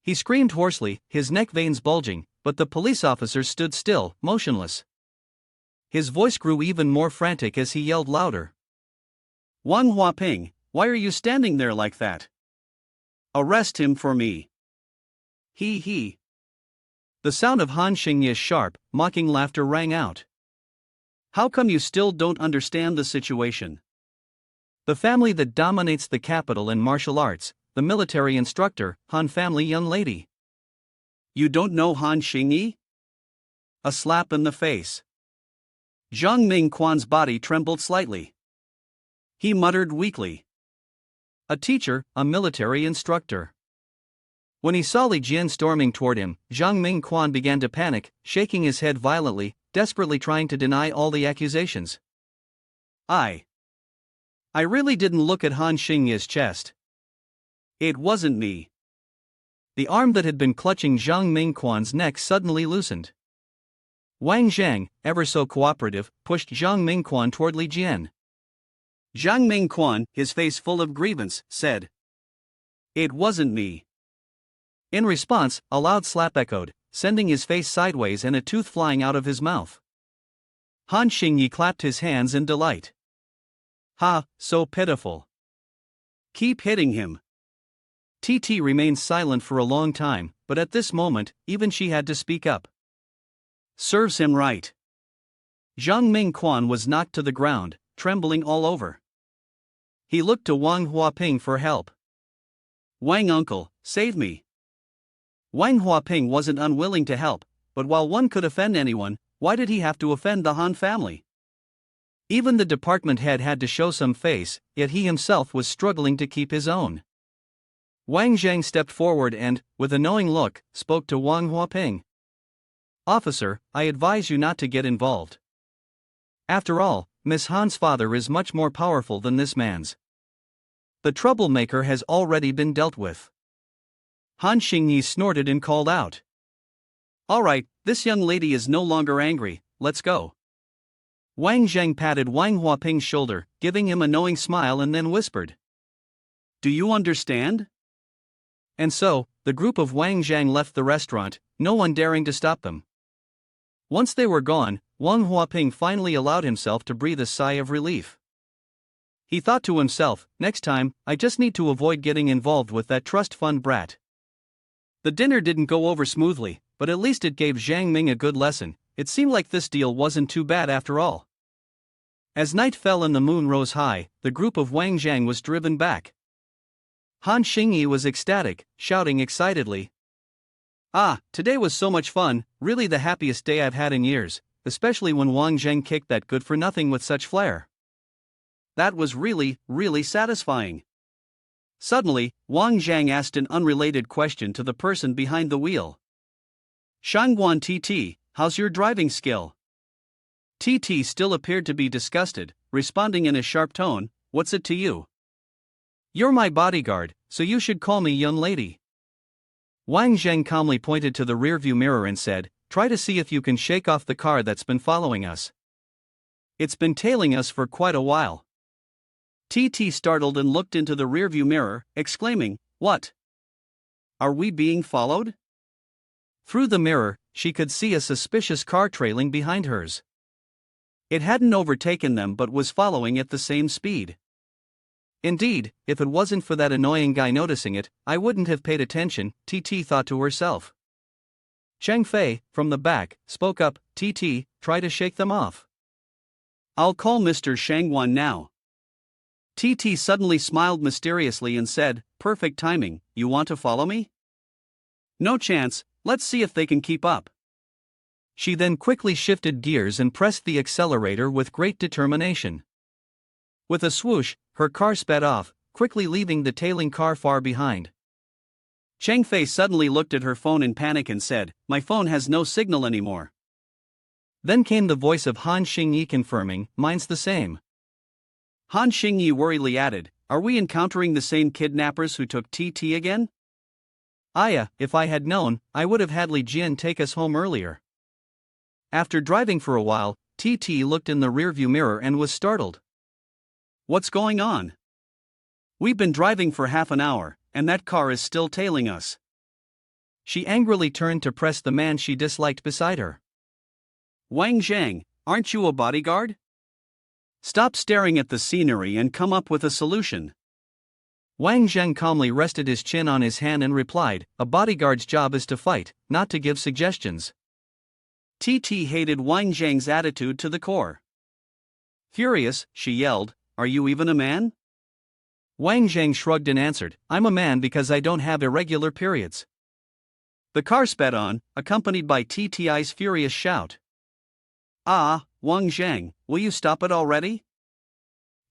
He screamed hoarsely, his neck veins bulging, but the police officer stood still, motionless. His voice grew even more frantic as he yelled louder. Wang Huaping, why are you standing there like that? Arrest him for me. He. The sound of Han Xingyi's sharp, mocking laughter rang out. How come you still don't understand the situation? The family that dominates the capital in martial arts, the military instructor, Han family young lady. You don't know Han Xingyi? A slap in the face. Zhang Mingquan's body trembled slightly. He muttered weakly. A teacher, a military instructor. When he saw Li Jian storming toward him, Zhang Mingquan began to panic, shaking his head violently, desperately trying to deny all the accusations. I really didn't look at Han Xingyi's chest. It wasn't me. The arm that had been clutching Zhang Mingquan's neck suddenly loosened. Wang Jang, ever so cooperative, pushed Zhang Mingquan toward Li Jian. Zhang Mingquan, his face full of grievance, said, It wasn't me. In response, a loud slap echoed, sending his face sideways and a tooth flying out of his mouth. Han Xingyi clapped his hands in delight. Ha, so pitiful. Keep hitting him. Titi remained silent for a long time, but at this moment, even she had to speak up. Serves him right. Zhang Mingquan was knocked to the ground, trembling all over. He looked to Wang Huaping for help. Wang uncle, save me. Wang Huaping wasn't unwilling to help, but while one could offend anyone, why did he have to offend the Han family? Even the department head had to show some face, yet he himself was struggling to keep his own. Wang Jang stepped forward and, with a knowing look, spoke to Wang Huaping. Officer, I advise you not to get involved. After all, Miss Han's father is much more powerful than this man's. The troublemaker has already been dealt with. Han Xingyi snorted and called out. All right, this young lady is no longer angry, let's go. Wang Zhang patted Wang Huaping's shoulder, giving him a knowing smile and then whispered. Do you understand? And so, the group of Wang Zhang left the restaurant, no one daring to stop them. Once they were gone, Wang Huaping finally allowed himself to breathe a sigh of relief. He thought to himself, next time, I just need to avoid getting involved with that trust fund brat. The dinner didn't go over smoothly, but at least it gave Zhang Ming a good lesson. It seemed like this deal wasn't too bad after all. As night fell and the moon rose high, the group of Wang Zhang was driven back. Han Xingyi was ecstatic, shouting excitedly. Ah, today was so much fun, really the happiest day I've had in years, especially when Wang Zhang kicked that good-for-nothing with such flair. That was really, really satisfying. Suddenly, Wang Zhang asked an unrelated question to the person behind the wheel. Shan Titi, how's your driving skill? Titi still appeared to be disgusted, responding in a sharp tone, what's it to you? You're my bodyguard, so you should call me young lady. Wang Zhang calmly pointed to the rearview mirror and said, try to see if you can shake off the car that's been following us. It's been tailing us for quite a while. Titi startled and looked into the rearview mirror, exclaiming, what? Are we being followed? Through the mirror, she could see a suspicious car trailing behind hers. It hadn't overtaken them but was following at the same speed. Indeed, if it wasn't for that annoying guy noticing it, I wouldn't have paid attention, Titi thought to herself. Chang Fei, from the back, spoke up, Titi, try to shake them off. I'll call Mr. Shangwan now. Titi suddenly smiled mysteriously and said, perfect timing, you want to follow me? No chance, let's see if they can keep up. She then quickly shifted gears and pressed the accelerator with great determination. With a swoosh, her car sped off, quickly leaving the tailing car far behind. Chang Fei suddenly looked at her phone in panic and said, my phone has no signal anymore. Then came the voice of Han Xingyi confirming, mine's the same. Han Xingyi worriedly added, are we encountering the same kidnappers who took TT again? Aya, if I had known, I would have had Li Jian take us home earlier. After driving for a while, TT looked in the rearview mirror and was startled. What's going on? We've been driving for half an hour, and that car is still tailing us. She angrily turned to press the man she disliked beside her. Wang Zhang, aren't you a bodyguard? Stop staring at the scenery and come up with a solution. Wang Zhang calmly rested his chin on his hand and replied, a bodyguard's job is to fight, not to give suggestions. TT hated Wang Zhang's attitude to the core. Furious, she yelled, are you even a man? Wang Zhang shrugged and answered, I'm a man because I don't have irregular periods. The car sped on, accompanied by TTI's furious shout. Ah, Wang Zhang, will you stop it already?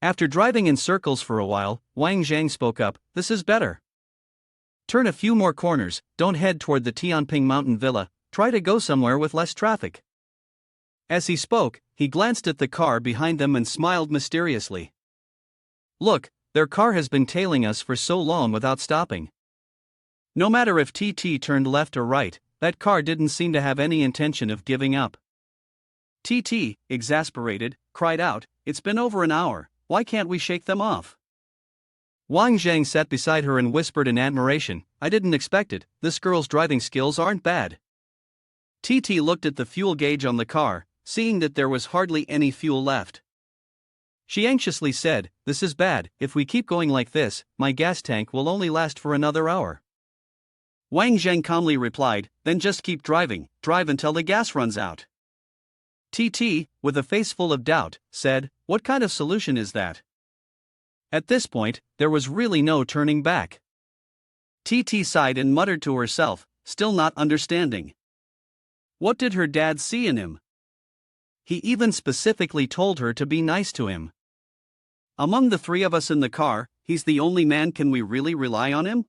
After driving in circles for a while, Wang Zhang spoke up, this is better. Turn a few more corners, don't head toward the Tianping Mountain Villa, try to go somewhere with less traffic. As he spoke, he glanced at the car behind them and smiled mysteriously. Look, their car has been tailing us for so long without stopping. No matter if TT turned left or right, that car didn't seem to have any intention of giving up. TT, exasperated, cried out, it's been over an hour, why can't we shake them off? Wang Zhang sat beside her and whispered in admiration, I didn't expect it, this girl's driving skills aren't bad. TT looked at the fuel gauge on the car, seeing that there was hardly any fuel left. She anxiously said, this is bad, if we keep going like this, my gas tank will only last for another hour. Wang Zhang calmly replied, then just keep driving, drive until the gas runs out. TT, with a face full of doubt, said, what kind of solution is that? At this point, there was really no turning back. TT sighed and muttered to herself, still not understanding. What did her dad see in him? He even specifically told her to be nice to him. Among the three of us in the car, he's the only man, can we really rely on him?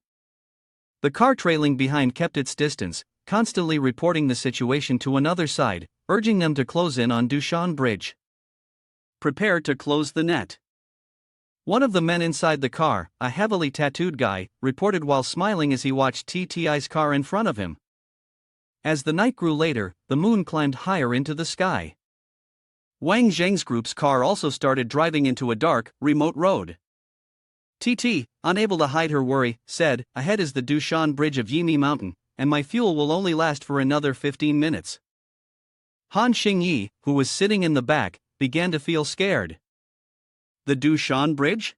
The car trailing behind kept its distance, constantly reporting the situation to another side, urging them to close in on Dushan Bridge. Prepare to close the net. One of the men inside the car, a heavily tattooed guy, reported while smiling as he watched TTI's car in front of him. As the night grew later, the moon climbed higher into the sky. Wang Jang's group's car also started driving into a dark, remote road. Titi, unable to hide her worry, said, "Ahead is the Dushan Bridge of Yimi Mountain, and my fuel will only last for another 15 minutes. Han Xingyi, who was sitting in the back, began to feel scared. The Dushan Bridge?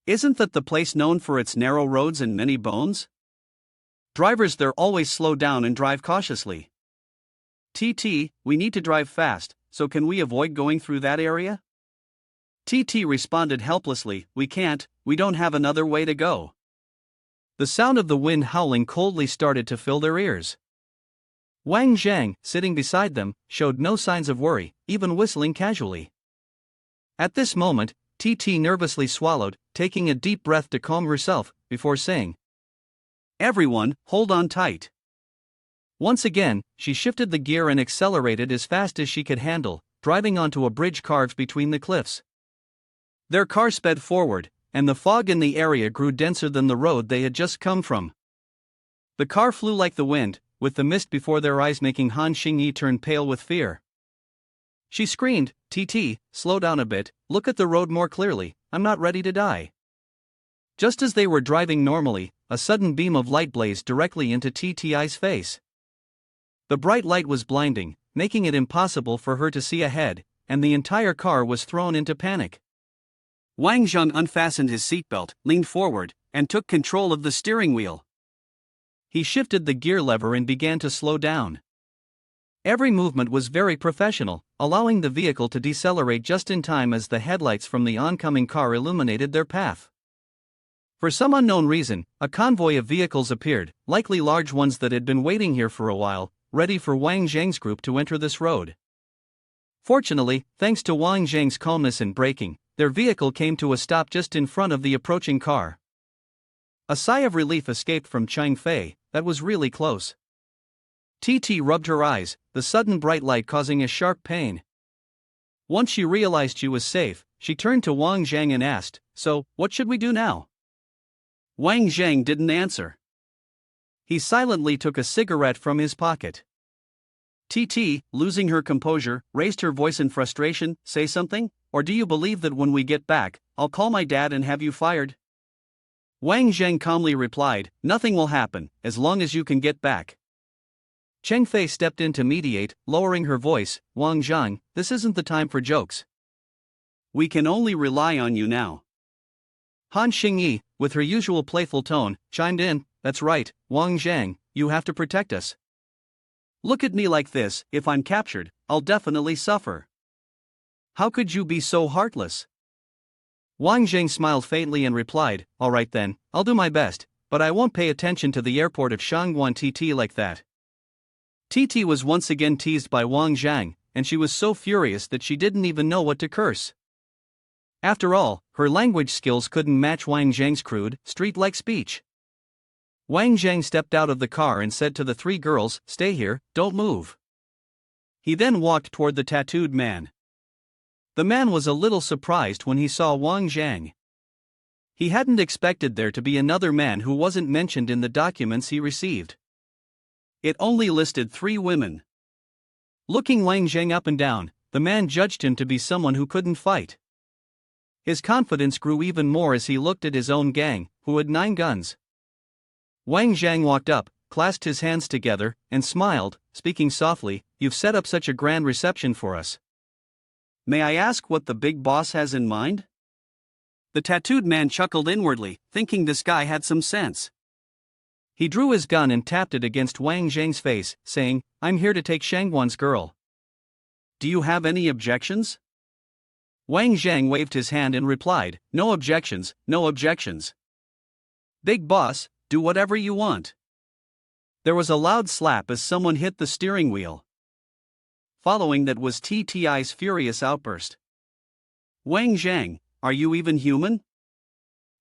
Isn't that the place known for its narrow roads and many bones? Drivers there always slow down and drive cautiously. TT, we need to drive fast, so can we avoid going through that area?" TT responded helplessly, "We can't, we don't have another way to go." The sound of the wind howling coldly started to fill their ears. Wang Jang, sitting beside them, showed no signs of worry, even whistling casually. At this moment, TT nervously swallowed, taking a deep breath to calm herself, before saying, "Everyone, hold on tight." Once again, she shifted the gear and accelerated as fast as she could handle, driving onto a bridge carved between the cliffs. Their car sped forward, and the fog in the area grew denser than the road they had just come from. The car flew like the wind, with the mist before their eyes making Han Xingyi turn pale with fear. She screamed, "TT, slow down a bit, look at the road more clearly, I'm not ready to die." Just as they were driving normally, a sudden beam of light blazed directly into TTI's face. The bright light was blinding, making it impossible for her to see ahead, and the entire car was thrown into panic. Wang Jang unfastened his seatbelt, leaned forward, and took control of the steering wheel. He shifted the gear lever and began to slow down. Every movement was very professional, allowing the vehicle to decelerate just in time as the headlights from the oncoming car illuminated their path. For some unknown reason, a convoy of vehicles appeared, likely large ones that had been waiting here for a while, ready for Wang Zhang's group to enter this road. Fortunately, thanks to Wang Zhang's calmness and braking, their vehicle came to a stop just in front of the approaching car. A sigh of relief escaped from Chang Fei, that was really close. TT rubbed her eyes, the sudden bright light causing a sharp pain. Once she realized she was safe, she turned to Wang Zhang and asked, "So, what should we do now?" Wang Zhang didn't answer. He silently took a cigarette from his pocket. TT, losing her composure, raised her voice in frustration, "Say something, or do you believe that when we get back, I'll call my dad and have you fired?" Wang Zhang calmly replied, "Nothing will happen, as long as you can get back." Cheng Fei stepped in to mediate, lowering her voice, "Wang Zhang, this isn't the time for jokes. We can only rely on you now." Han Xingyi, with her usual playful tone, chimed in, "That's right, Wang Zhang, you have to protect us. Look at me like this, if I'm captured, I'll definitely suffer. How could you be so heartless?" Wang Zhang smiled faintly and replied, "All right then, I'll do my best, but I won't pay attention to the airport of Sun Wan TT like that." TT was once again teased by Wang Zhang, and she was so furious that she didn't even know what to curse. After all, her language skills couldn't match Wang Zhang's crude, street-like speech. Wang Zhang stepped out of the car and said to the three girls, "Stay here, don't move." He then walked toward the tattooed man. The man was a little surprised when he saw Wang Zhang. He hadn't expected there to be another man who wasn't mentioned in the documents he received. It only listed 3 women. Looking Wang Zhang up and down, the man judged him to be someone who couldn't fight. His confidence grew even more as he looked at his own gang, who had 9 guns. Wang Zhang walked up, clasped his hands together, and smiled, speaking softly, "You've set up such a grand reception for us. May I ask what the big boss has in mind?" The tattooed man chuckled inwardly, thinking this guy had some sense. He drew his gun and tapped it against Wang Zhang's face, saying, "I'm here to take Shangwan's girl. Do you have any objections?" Wang Zhang waved his hand and replied, "No objections, no objections. Big boss, do whatever you want." There was a loud slap as someone hit the steering wheel. Following that was TTI's furious outburst. "Wang Zhang, are you even human?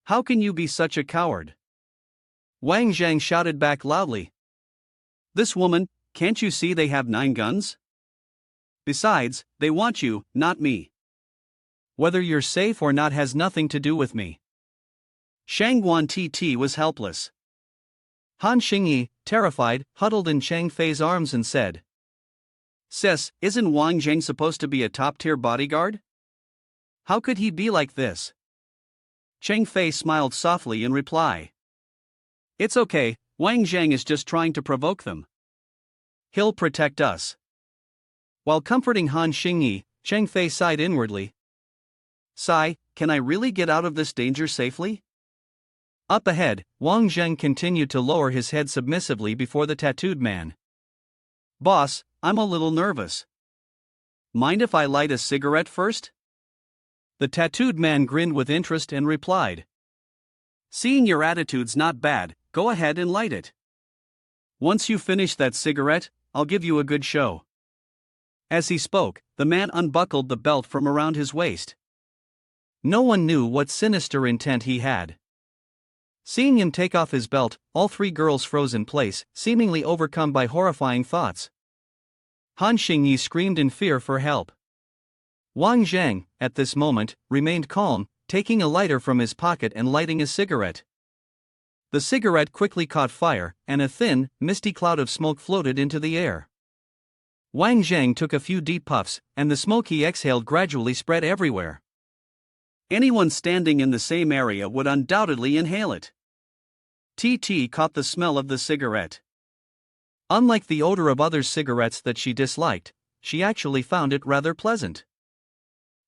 How can you be such a coward? Wang Jang shouted back loudly. This woman, can't you see they have 9 guns? Besides, they want you, not me. Whether you're safe or not has nothing to do with me. Shan Wan Titi was helpless. Han Xingyi, terrified, huddled in Chang Fei's arms and said, Sis, isn't Wang Jang supposed to be a top-tier bodyguard? How could he be like this? Chang Fei smiled softly in reply. It's okay, Wang Jang is just trying to provoke them. He'll protect us. While comforting Han Xingyi, Chang Fei sighed inwardly. Sigh, can I really get out of this danger safely? Up ahead, Wang Jang continued to lower his head submissively before the tattooed man. Boss, I'm a little nervous. Mind if I light a cigarette first? The tattooed man grinned with interest and replied. Seeing your attitude's not bad, go ahead and light it. Once you finish that cigarette, I'll give you a good show. As he spoke, the man unbuckled the belt from around his waist. No one knew what sinister intent he had. Seeing him take off his belt, all 3 girls froze in place, seemingly overcome by horrifying thoughts. Han Xingyi screamed in fear for help. Wang Jang, at this moment, remained calm, taking a lighter from his pocket and lighting a cigarette. The cigarette quickly caught fire, and a thin, misty cloud of smoke floated into the air. Wang Jang took a few deep puffs, and the smoke he exhaled gradually spread everywhere. Anyone standing in the same area would undoubtedly inhale it. Titi caught the smell of the cigarette. Unlike the odor of other cigarettes that she disliked, she actually found it rather pleasant.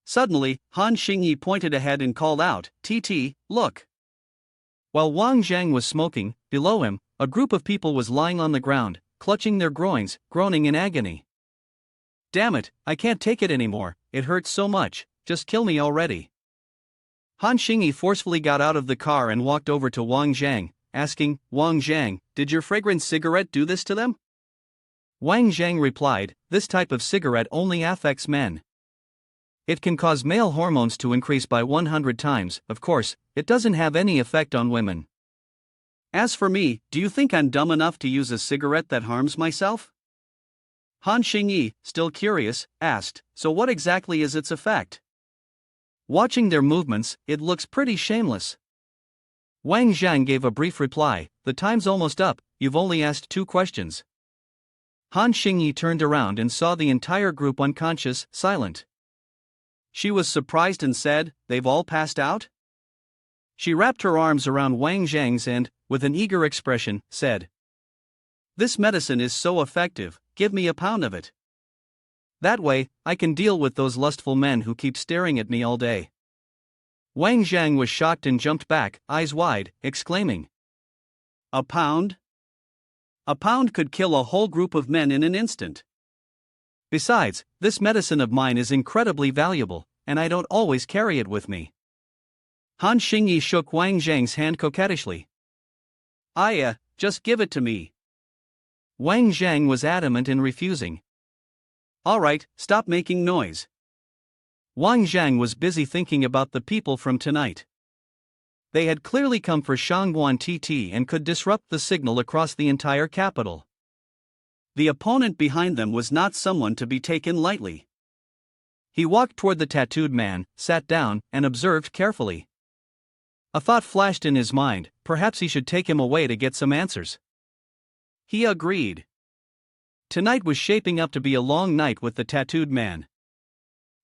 Suddenly, Han Xingyi pointed ahead and called out, Titi, look! While Wang Jang was smoking, below him, a group of people was lying on the ground, clutching their groins, groaning in agony. Damn it, I can't take it anymore, it hurts so much, just kill me already. Han Xingyi forcefully got out of the car and walked over to Wang Jang, asking, Wang Jang, did your fragrant cigarette do this to them? Wang Jang replied, this type of cigarette only affects men. It can cause male hormones to increase by 100 times, of course, it doesn't have any effect on women. As for me, do you think I'm dumb enough to use a cigarette that harms myself? Han Xingyi, still curious, asked, so what exactly is its effect? Watching their movements, it looks pretty shameless. Wang Jang gave a brief reply, the time's almost up, you've only asked 2 questions. Han Xingyi turned around and saw the entire group unconscious, silent. She was surprised and said, they've all passed out? She wrapped her arms around Wang Jang's and, with an eager expression, said, this medicine is so effective, give me a pound of it. That way, I can deal with those lustful men who keep staring at me all day. Wang Jang was shocked and jumped back, eyes wide, exclaiming, a pound? A pound could kill a whole group of men in an instant. Besides, this medicine of mine is incredibly valuable, and I don't always carry it with me. Han Xingyi shook Wang Jang's hand coquettishly. Just give it to me. Wang Jang was adamant in refusing. Alright, stop making noise. Wang Jang was busy thinking about the people from tonight. They had clearly come for Shan Wan Titi and could disrupt the signal across the entire capital. The opponent behind them was not someone to be taken lightly. He walked toward the tattooed man, sat down, and observed carefully. A thought flashed in his mind, perhaps he should take him away to get some answers. He agreed. Tonight was shaping up to be a long night with the tattooed man.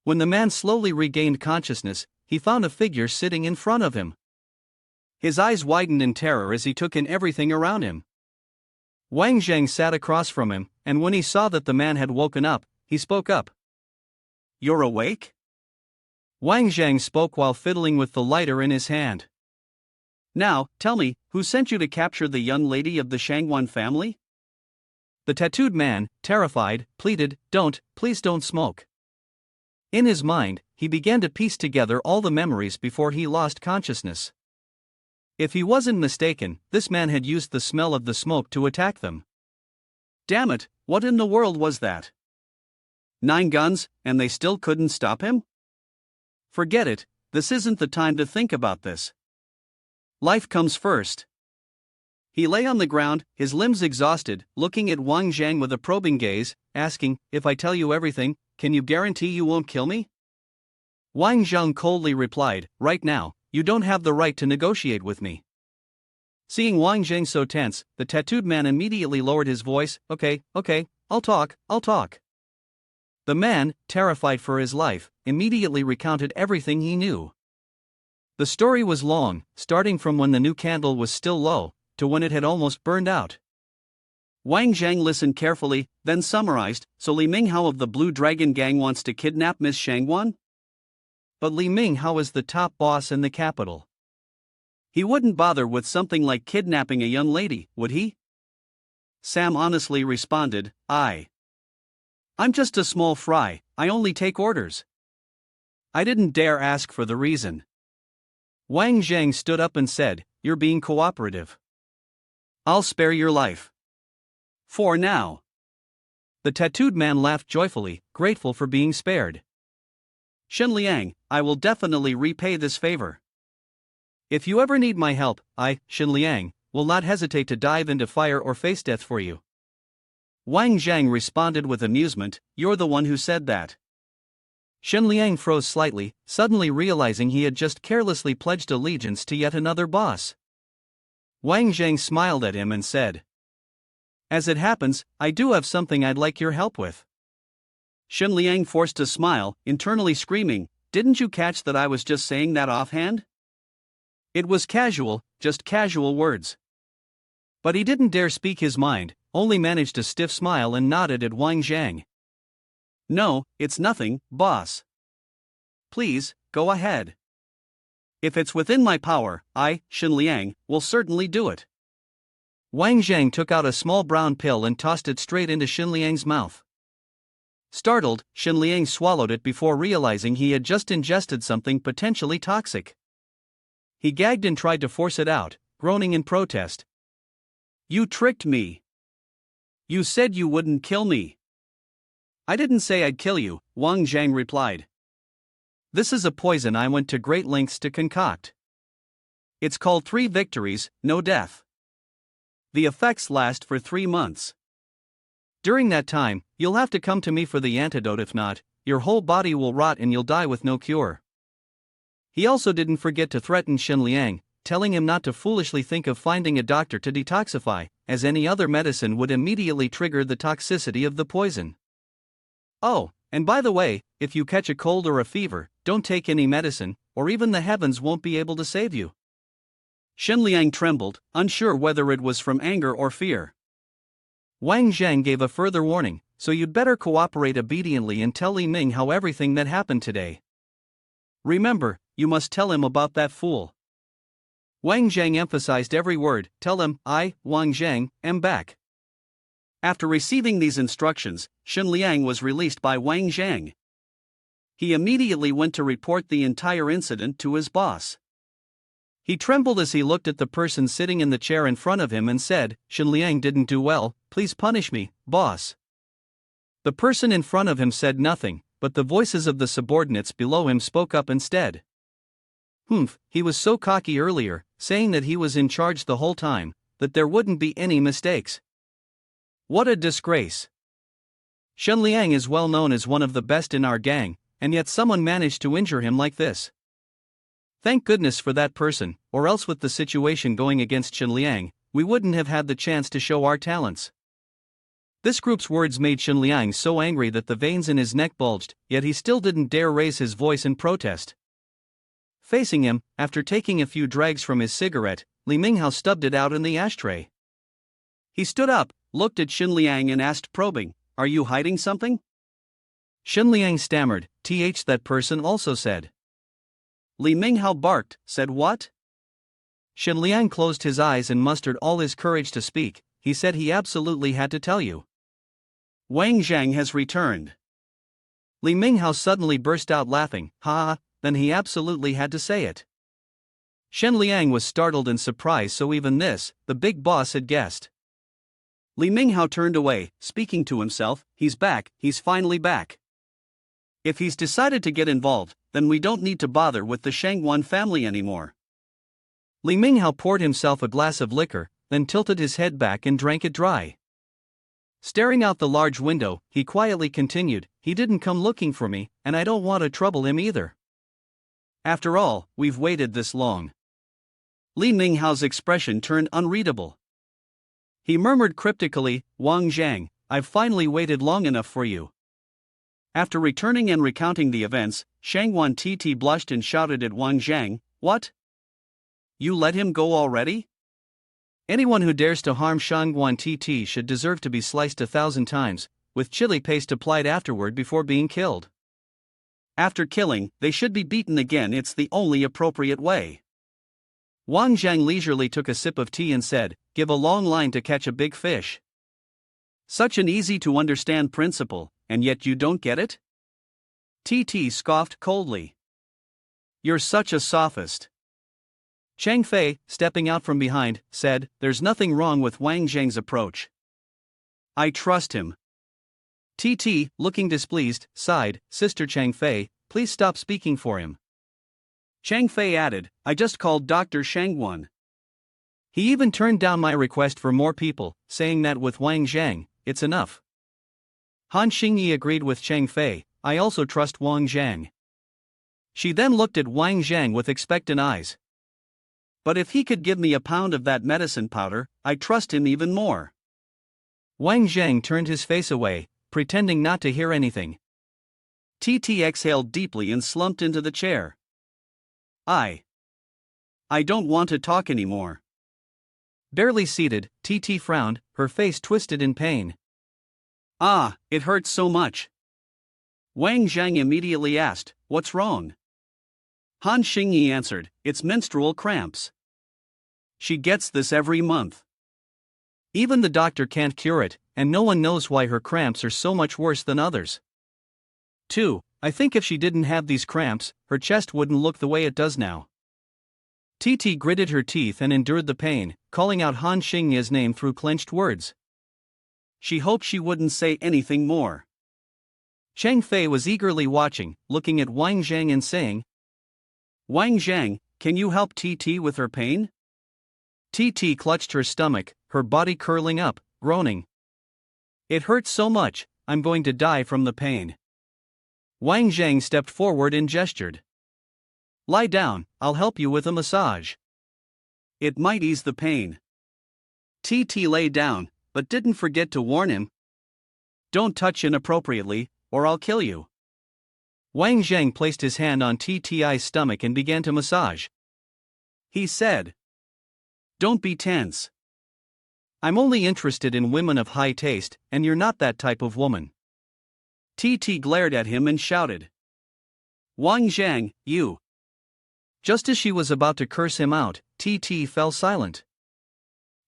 When the man slowly regained consciousness, he found a figure sitting in front of him. His eyes widened in terror as he took in everything around him. Wang Jang sat across from him, and when he saw that the man had woken up, he spoke up. You're awake? Wang Jang spoke while fiddling with the lighter in his hand. Now, tell me, who sent you to capture the young lady of the Shangwan family? The tattooed man, terrified, pleaded, please don't smoke. In his mind, he began to piece together all the memories before he lost consciousness. If he wasn't mistaken, this man had used the smell of the smoke to attack them. Damn it, what in the world was that? 9 guns, and they still couldn't stop him? Forget it, this isn't the time to think about this. Life comes first. He lay on the ground, his limbs exhausted, looking at Wang Jang with a probing gaze, asking, "If I tell you everything, can you guarantee you won't kill me?" Wang Jang coldly replied, "Right now, you don't have the right to negotiate with me." Seeing Wang Jang so tense, the tattooed man immediately lowered his voice, Okay, I'll talk. The man, terrified for his life, immediately recounted everything he knew. The story was long, starting from when the new candle was still low, to when it had almost burned out. Wang Jang listened carefully, then summarized, "So Li Minghao of the Blue Dragon Gang wants to kidnap Miss Shangwan? But Li Minghao is the top boss in the capital. He wouldn't bother with something like kidnapping a young lady, would he?" Sam honestly responded, I'm just a small fry, I only take orders. I didn't dare ask for the reason." Wang Jang stood up and said, "You're being cooperative. I'll spare your life. For now." The tattooed man laughed joyfully, grateful for being spared. "Shen Liang, I will definitely repay this favor. If you ever need my help, I, Shen Liang, will not hesitate to dive into fire or face death for you." Wang Jang responded with amusement, "You're the one who said that." Shen Liang froze slightly, suddenly realizing he had just carelessly pledged allegiance to yet another boss. Wang Jang smiled at him and said, "As it happens, I do have something I'd like your help with." Shen Liang forced a smile, internally screaming, "Didn't you catch that I was just saying that offhand?" It was casual, just casual words. But he didn't dare speak his mind, only managed a stiff smile and nodded at Wang Jang. "No, it's nothing, boss. Please, go ahead. If it's within my power, I, Shen Liang, will certainly do it." Wang Jang took out a small brown pill and tossed it straight into Shen Liang's mouth. Startled, Shen Liang swallowed it before realizing he had just ingested something potentially toxic. He gagged and tried to force it out, groaning in protest. "You tricked me. You said you wouldn't kill me." "I didn't say I'd kill you," Wang Jang replied. "This is a poison I went to great lengths to concoct. It's called 3 victories, no death. The effects last for 3 months. During that time, you'll have to come to me for the antidote, if not, your whole body will rot and you'll die with no cure." He also didn't forget to threaten Shen Liang, telling him not to foolishly think of finding a doctor to detoxify, as any other medicine would immediately trigger the toxicity of the poison. "Oh, and by the way, if you catch a cold or a fever, don't take any medicine, or even the heavens won't be able to save you." Shen Liang trembled, unsure whether it was from anger or fear. Wang Jang gave a further warning, "So you'd better cooperate obediently and tell Li Minghao everything that happened today. Remember, you must tell him about that fool." Wang Jang emphasized every word, "Tell him, I, Wang Jang, am back." After receiving these instructions, Shen Liang was released by Wang Jang. He immediately went to report the entire incident to his boss. He trembled as he looked at the person sitting in the chair in front of him and said, "Shen Liang didn't do well, please punish me, boss." The person in front of him said nothing, but the voices of the subordinates below him spoke up instead. He was so cocky earlier, saying that he was in charge the whole time, that there wouldn't be any mistakes. What a disgrace. Shen Liang is well known as one of the best in our gang, and yet someone managed to injure him like this. Thank goodness for that person, or else with the situation going against Shen Liang, we wouldn't have had the chance to show our talents. This group's words made Shen Liang so angry that the veins in his neck bulged, yet he still didn't dare raise his voice in protest. Facing him, after taking a few drags from his cigarette, Li Minghao stubbed it out in the ashtray. He stood up, looked at Shen Liang and asked probing, "Are you hiding something?" Shen Liang stammered, that person also said." Li Minghao barked, "Said what?" Shen Liang closed his eyes and mustered all his courage to speak. He said he absolutely had to tell you. Wang Jang has returned. Li Minghao suddenly burst out laughing, then he absolutely had to say it. Shen Liang was startled and surprised, so even this, the big boss had guessed. Li Minghao turned away, speaking to himself, "He's back, he's finally back. If he's decided to get involved, then we don't need to bother with the Shangwan family anymore." Li Minghao poured himself a glass of liquor, then tilted his head back and drank it dry. Staring out the large window, he quietly continued, "He didn't come looking for me, and I don't want to trouble him either. After all, we've waited this long." Li Minghao's expression turned unreadable. He murmured cryptically, "Wang Jang, I've finally waited long enough for you." After returning and recounting the events, Sun Wan Titi blushed and shouted at Wang Jang, "What? You let him go already? Anyone who dares to harm Sun Wan Titi should deserve to be sliced 1,000 times, with chili paste applied afterward before being killed. After killing, they should be beaten again. It's the only appropriate way." Wang Jang leisurely took a sip of tea and said, "Give a long line to catch a big fish. Such an easy-to-understand principle, and yet you don't get it?" Titi scoffed coldly. "You're such a sophist." Chang Fei, stepping out from behind, said, "There's nothing wrong with Wang Zhang's approach. I trust him." Titi, looking displeased, sighed, "Sister Chang Fei, please stop speaking for him." Chang Fei added, "I just called Dr. Shang Wan. He even turned down my request for more people, saying that with Wang Zhang, it's enough." Han Xingyi agreed with Chang Fei, "I also trust Wang Zhang." She then looked at Wang Zhang with expectant eyes. "But if he could give me a pound of that medicine powder, I'd trust him even more." Wang Zhang turned his face away, pretending not to hear anything. Titi exhaled deeply and slumped into the chair. I don't want to talk anymore." Barely seated, Titi frowned, her face twisted in pain. "Ah, it hurts so much." Wang Zhang immediately asked, "What's wrong?" Han Xingyi answered, "It's menstrual cramps. She gets this every month. Even the doctor can't cure it, and no one knows why her cramps are so much worse than others. 2. I think if she didn't have these cramps, her chest wouldn't look the way it does now." Titi gritted her teeth and endured the pain, calling out Han Xingyi's name through clenched words. She hoped she wouldn't say anything more. Chang Fei was eagerly watching, looking at Wang Zhang and saying, "Wang Zhang, can you help Titi with her pain?" Titi clutched her stomach, her body curling up, groaning. "It hurts so much, I'm going to die from the pain." Wang Zhang stepped forward and gestured. "Lie down, I'll help you with a massage. It might ease the pain." Titi lay down, but didn't forget to warn him. "Don't touch inappropriately, or I'll kill you." Wang Zhang placed his hand on Tti's stomach and began to massage. He said, "Don't be tense. I'm only interested in women of high taste, and you're not that type of woman." Titi glared at him and shouted, "Wang Zhang, you!" Just as she was about to curse him out, Titi fell silent.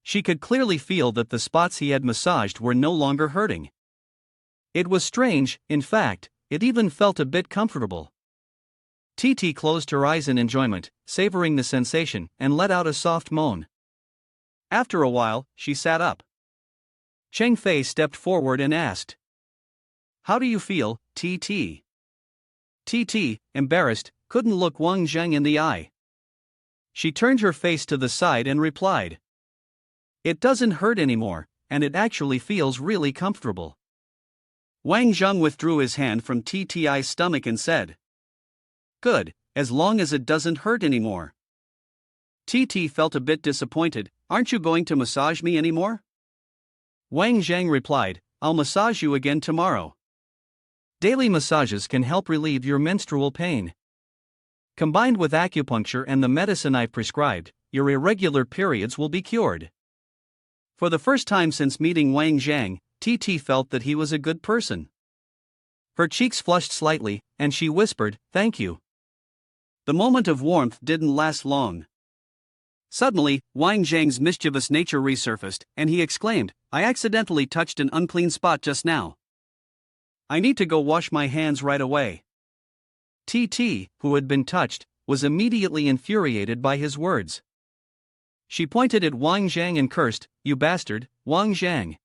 She could clearly feel that the spots he had massaged were no longer hurting. It was strange, in fact, it even felt a bit comfortable. Titi closed her eyes in enjoyment, savoring the sensation, and let out a soft moan. After a while, she sat up. Chang Fei stepped forward and asked, "How do you feel, Titi?" Titi, embarrassed, couldn't look Wang Zhang in the eye. She turned her face to the side and replied, "It doesn't hurt anymore, and it actually feels really comfortable." Wang Zhang withdrew his hand from Tti's stomach and said, "Good, as long as it doesn't hurt anymore." Titi felt a bit disappointed. "Aren't you going to massage me anymore?" Wang Zhang replied, "I'll massage you again tomorrow. Daily massages can help relieve your menstrual pain. Combined with acupuncture and the medicine I've prescribed, your irregular periods will be cured." For the first time since meeting Wang Zhang, Titi felt that he was a good person. Her cheeks flushed slightly, and she whispered, "Thank you." The moment of warmth didn't last long. Suddenly, Wang Zhang's mischievous nature resurfaced, and he exclaimed, "I accidentally touched an unclean spot just now. I need to go wash my hands right away." Titi, who had been touched, was immediately infuriated by his words. She pointed at Wang Zhang and cursed, "You bastard, Wang Zhang."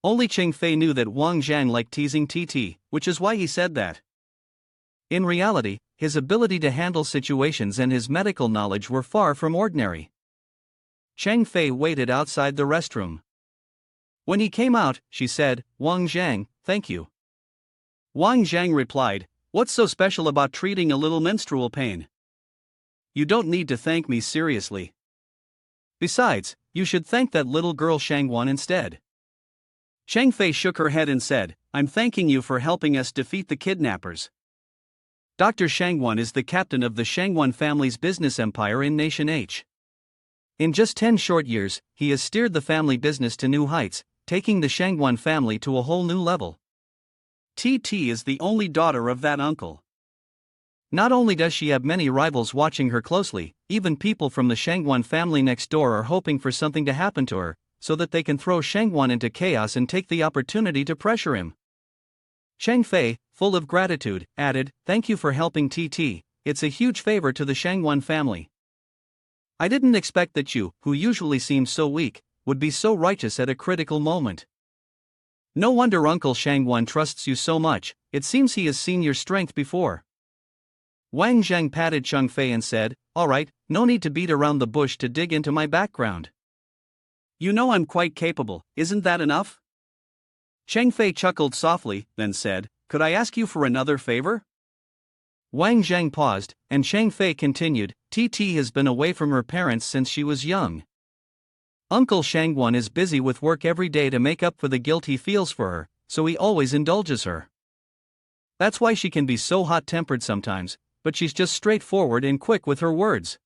Only Chang Fei knew that Wang Zhang liked teasing Titi, which is why he said that. In reality, his ability to handle situations and his medical knowledge were far from ordinary. Chang Fei waited outside the restroom. When he came out, she said, "Wang Jang, thank you." Wang Jang replied, "What's so special about treating a little menstrual pain? You don't need to thank me seriously. Besides, you should thank that little girl Shan Wan instead." Chang Fei shook her head and said, "I'm thanking you for helping us defeat the kidnappers." Dr. Shangwan is the captain of the Shangwan family's business empire in Nation H. In just 10 short years, he has steered the family business to new heights, taking the Shangwan family to a whole new level. Titi is the only daughter of that uncle. Not only does she have many rivals watching her closely, even people from the Shangwan family next door are hoping for something to happen to her, so that they can throw Shangwan into chaos and take the opportunity to pressure him. Chang Fei, full of gratitude, added, "Thank you for helping Titi, it's a huge favor to the Shangwan family. I didn't expect that you, who usually seems so weak, would be so righteous at a critical moment. No wonder Uncle Shangwan trusts you so much, it seems he has seen your strength before." Wang Jang patted Chang Fei and said, "Alright, no need to beat around the bush to dig into my background. You know I'm quite capable, isn't that enough?" Chang Fei chuckled softly, then said, "Could I ask you for another favor?" Wang Jang paused, and Chang Fei continued, "Titi has been away from her parents since she was young. Uncle Shangwan is busy with work every day to make up for the guilt he feels for her, so he always indulges her. That's why she can be so hot-tempered sometimes, but she's just straightforward and quick with her words."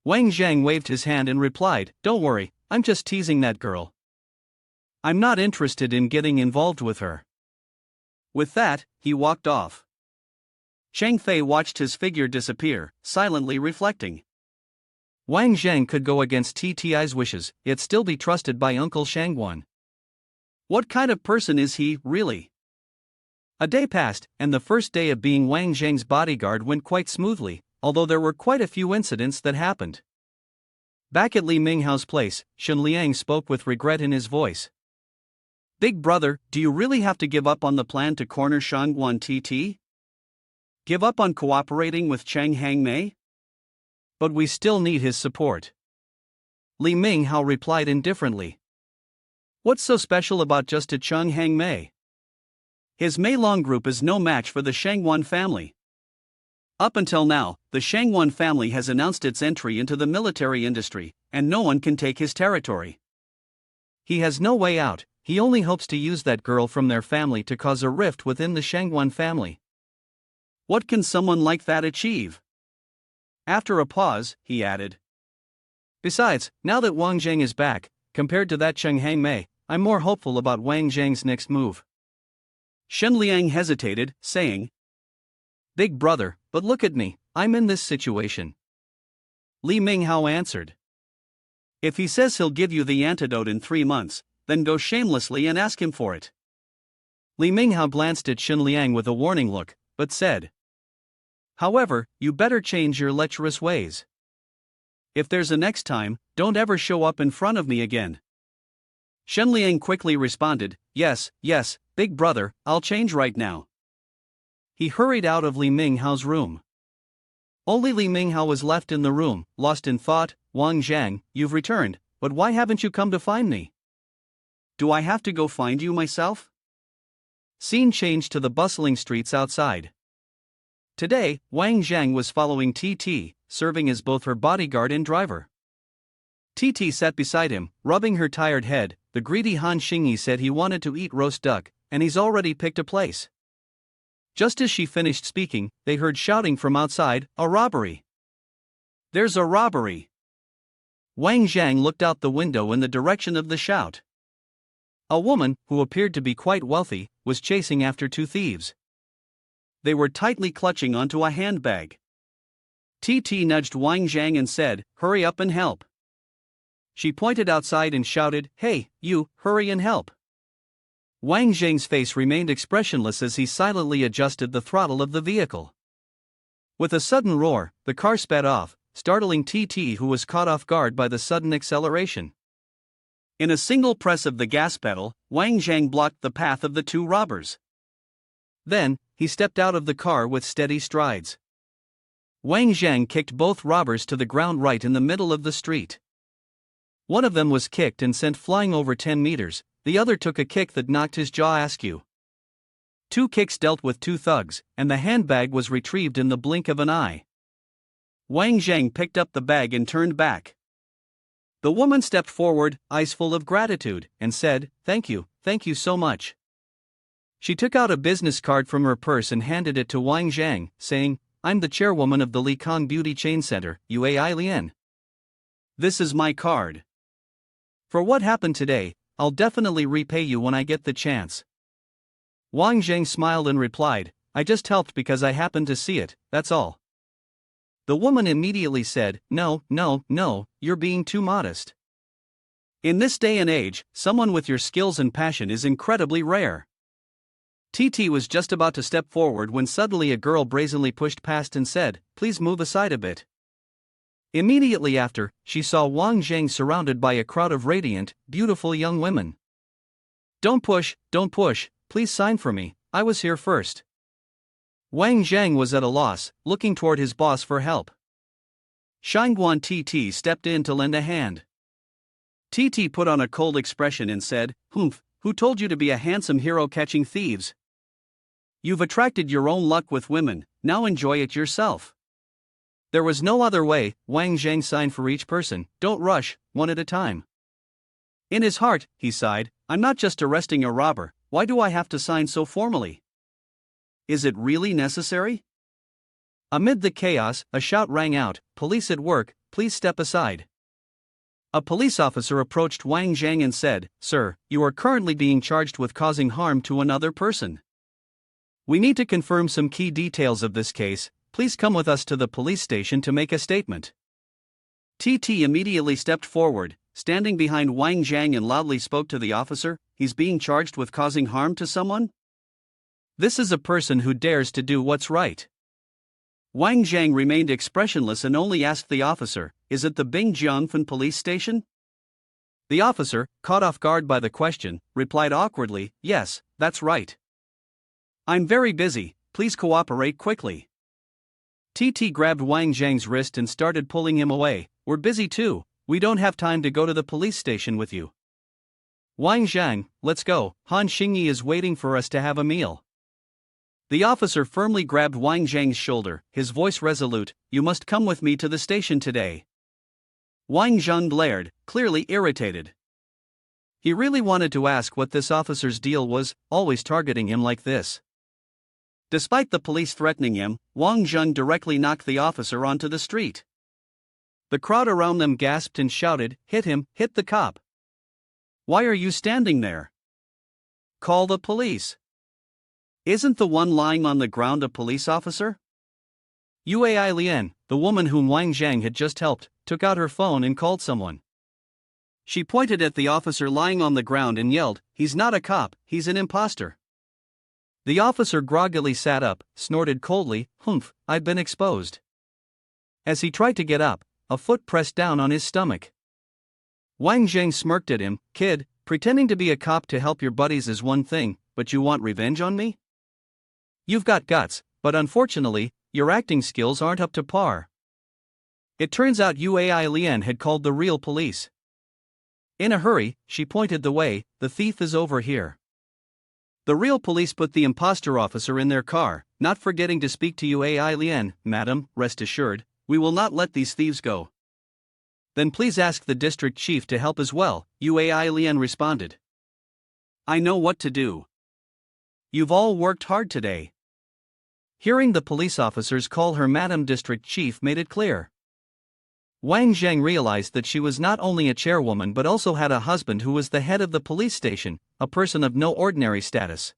Wang Jang waved his hand and replied, "Don't worry, I'm just teasing that girl. I'm not interested in getting involved with her." With that, he walked off. Chang Fei watched his figure disappear, silently reflecting. Wang Jang could go against Tti's wishes, yet still be trusted by Uncle Shangwan. What kind of person is he, really? A day passed, and the first day of being Wang Zhang's bodyguard went quite smoothly, although there were quite a few incidents that happened. Back at Li Minghao's place, Shan Liang spoke with regret in his voice. "Big brother, do you really have to give up on the plan to corner Shangwan Titi? Give up on cooperating with Chang Hangmei? But we still need his support." Li Minghao replied indifferently. "What's so special about just a Chang Hangmei? His Meilong group is no match for the Shangwan family. Up until now, the Shangwan family has announced its entry into the military industry, and no one can take his territory. He has no way out, he only hopes to use that girl from their family to cause a rift within the Shangwan family. What can someone like that achieve?" After a pause, he added. "Besides, now that Wang Jang is back, compared to that Cheng Hangmei, I'm more hopeful about Wang Zhang's next move." Shen Liang hesitated, saying, "Big brother, but look at me, I'm in this situation." Li Minghao answered, "If he says he'll give you the antidote in 3 months, then go shamelessly and ask him for it." Li Minghao glanced at Shen Liang with a warning look, but said, "However, you better change your lecherous ways. If there's a next time, don't ever show up in front of me again." Shen Liang quickly responded, Yes, big brother, I'll change right now." He hurried out of Li Minghao's room. Only Li Minghao was left in the room, lost in thought. "Wang Jang, you've returned, but why haven't you come to find me? Do I have to go find you myself?" Scene changed to the bustling streets outside. Today, Wang Jang was following Titi, serving as both her bodyguard and driver. Titi sat beside him, rubbing her tired head. The greedy Han Xingyi said he wanted to eat roast duck, and he's already picked a place. Just as she finished speaking, they heard shouting from outside, "A robbery! There's a robbery!" Wang Jang looked out the window in the direction of the shout. A woman, who appeared to be quite wealthy, was chasing after 2 thieves. They were tightly clutching onto a handbag. Titi nudged Wang Jang and said, "Hurry up and help." She pointed outside and shouted, "Hey, you, hurry and help." Wang Jang's face remained expressionless as he silently adjusted the throttle of the vehicle. With a sudden roar, the car sped off, startling Titi, who was caught off guard by the sudden acceleration. In a single press of the gas pedal, Wang Jang blocked the path of the 2 robbers. Then, he stepped out of the car with steady strides. Wang Jang kicked both robbers to the ground right in the middle of the street. One of them was kicked and sent flying over 10 meters, the other took a kick that knocked his jaw askew. 2 kicks dealt with 2 thugs, and the handbag was retrieved in the blink of an eye. Wang Jang picked up the bag and turned back. The woman stepped forward, eyes full of gratitude, and said, thank you so much. She took out a business card from her purse and handed it to Wang Jang, saying, I'm the chairwoman of the Likang Beauty Chain Center, Uai Lian. This is my card. For what happened today, I'll definitely repay you when I get the chance. Wang Jang smiled and replied, I just helped because I happened to see it, that's all. The woman immediately said, no, you're being too modest. In this day and age, someone with your skills and passion is incredibly rare. Titi was just about to step forward when suddenly a girl brazenly pushed past and said, please move aside a bit. Immediately after, she saw Wang Jang surrounded by a crowd of radiant, beautiful young women. Don't push, please sign for me, I was here first. Wang Jang was at a loss, looking toward his boss for help. Sun Wan Titi stepped in to lend a hand. Titi put on a cold expression and said, Humph, who told you to be a handsome hero catching thieves? You've attracted your own luck with women, now enjoy it yourself. There was no other way. Wang Jang signed for each person, don't rush, one at a time. In his heart, he sighed, I'm not just arresting a robber, why do I have to sign so formally? Is it really necessary? Amid the chaos, a shout rang out, police at work, please step aside. A police officer approached Wang Jang and said, Sir, you are currently being charged with causing harm to another person. We need to confirm some key details of this case, please come with us to the police station to make a statement. Titi immediately stepped forward, standing behind Wang Jang and loudly spoke to the officer, he's being charged with causing harm to someone? This is a person who dares to do what's right. Wang Jang remained expressionless and only asked the officer, is it the Bingjiangfen police station? The officer, caught off guard by the question, replied awkwardly, yes, that's right. I'm very busy, please cooperate quickly. Titi grabbed Wang Jang's wrist and started pulling him away, we're busy too, we don't have time to go to the police station with you. Wang Jang, let's go, Han Xingyi is waiting for us to have a meal. The officer firmly grabbed Wang Jang's shoulder, his voice resolute, you must come with me to the station today. Wang Jang glared, clearly irritated. He really wanted to ask what this officer's deal was, always targeting him like this. Despite the police threatening him, Wang Jang directly knocked the officer onto the street. The crowd around them gasped and shouted, hit him, hit the cop. Why are you standing there? Call the police. Isn't the one lying on the ground a police officer? Uai Lian, the woman whom Wang Jang had just helped, took out her phone and called someone. She pointed at the officer lying on the ground and yelled, he's not a cop, he's an imposter. The officer groggily sat up, snorted coldly, humph, I've been exposed. As he tried to get up, a foot pressed down on his stomach. Wang Jang smirked at him, kid, pretending to be a cop to help your buddies is one thing, but you want revenge on me? You've got guts, but unfortunately, your acting skills aren't up to par. It turns out Uai Lian had called the real police. In a hurry, she pointed the way, the thief is over here. The real police put the imposter officer in their car, not forgetting to speak to Uai Lian, madam, rest assured, we will not let these thieves go. Then please ask the district chief to help as well, Uai Lian responded. I know what to do. You've all worked hard today. Hearing the police officers call her Madam District Chief made it clear. Wang Jang realized that she was not only a chairwoman but also had a husband who was the head of the police station, a person of no ordinary status.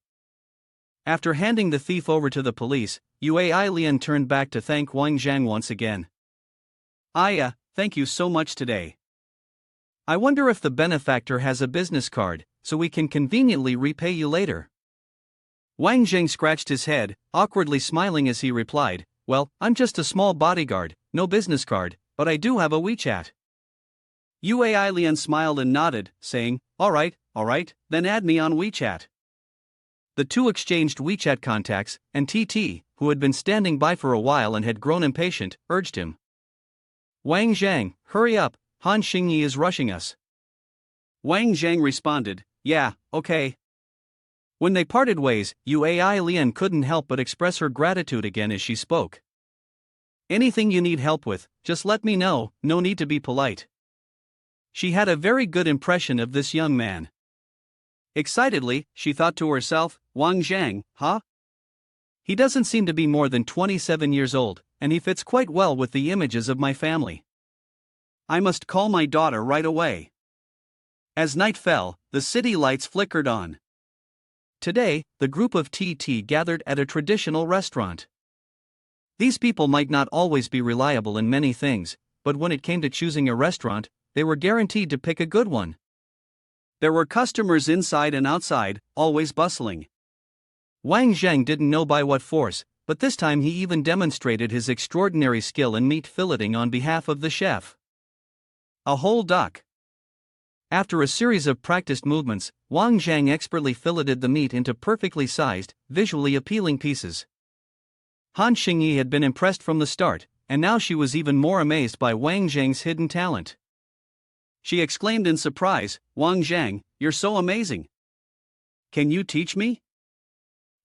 After handing the thief over to the police, Uai Lian turned back to thank Wang Jang once again. Thank you so much today. I wonder if the benefactor has a business card, so we can conveniently repay you later. Wang Jang scratched his head, awkwardly smiling as he replied, well, I'm just a small bodyguard, no business card, but I do have a WeChat. Uai Lian smiled and nodded, saying, all right, then add me on WeChat. The two exchanged WeChat contacts, and Titi, who had been standing by for a while and had grown impatient, urged him. Wang Jang, hurry up, Han Xingyi is rushing us. Wang Jang responded, yeah, okay. When they parted ways, Ai Lian couldn't help but express her gratitude again as she spoke. Anything you need help with, just let me know, no need to be polite. She had a very good impression of this young man. Excitedly, she thought to herself, Wang Jang, huh? He doesn't seem to be more than 27 years old, and he fits quite well with the images of my family. I must call my daughter right away. As night fell, the city lights flickered on. Today, the group of Titi gathered at a traditional restaurant. These people might not always be reliable in many things, but when it came to choosing a restaurant, they were guaranteed to pick a good one. There were customers inside and outside, always bustling. Wang Zhang didn't know by what force, but this time he even demonstrated his extraordinary skill in meat filleting on behalf of the chef. A whole duck. After a series of practiced movements, Wang Zhang expertly filleted the meat into perfectly sized, visually appealing pieces. Han Xingyi had been impressed from the start, and now she was even more amazed by Wang Zhang's hidden talent. She exclaimed in surprise, Wang Zhang, you're so amazing. Can you teach me?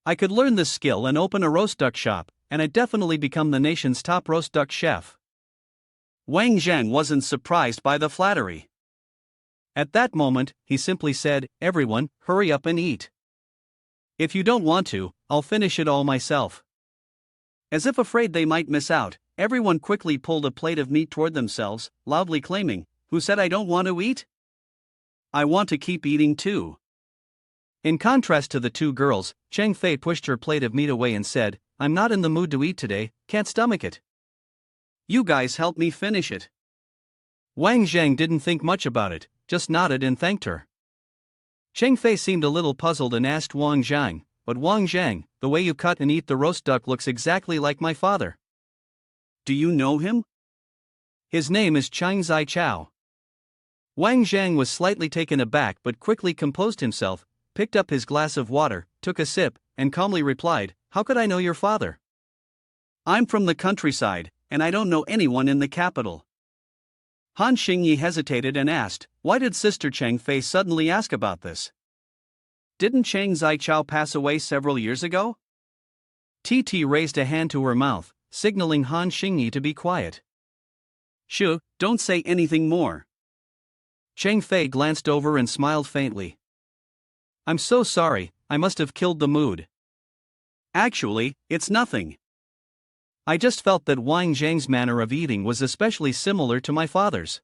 I could learn this skill and open a roast duck shop, and I'd definitely become the nation's top roast duck chef. Wang Zhang wasn't surprised by the flattery. At that moment, he simply said, everyone, hurry up and eat. If you don't want to, I'll finish it all myself. As if afraid they might miss out, everyone quickly pulled a plate of meat toward themselves, loudly claiming, who said I don't want to eat? I want to keep eating too. In contrast to the two girls, Cheng Fei pushed her plate of meat away and said, I'm not in the mood to eat today, can't stomach it. You guys help me finish it. Wang Zhang didn't think much about it, just nodded and thanked her. Cheng Fei seemed a little puzzled and asked Wang Zhang, but Wang Zhang, the way you cut and eat the roast duck looks exactly like my father. Do you know him? His name is Chang Zai Chao. Wang Zhang was slightly taken aback but quickly composed himself, picked up his glass of water, took a sip, and calmly replied, how could I know your father? I'm from the countryside, and I don't know anyone in the capital. Han Xingyi hesitated and asked, why did Sister Cheng Fei suddenly ask about this? Didn't Chang Zai Chao pass away several years ago? Titi raised a hand to her mouth, signaling Han Xingyi to be quiet. Shoo, don't say anything more. Cheng Fei glanced over and smiled faintly. I'm so sorry, I must have killed the mood. Actually, it's nothing. I just felt that Wang Zhang's manner of eating was especially similar to my father's.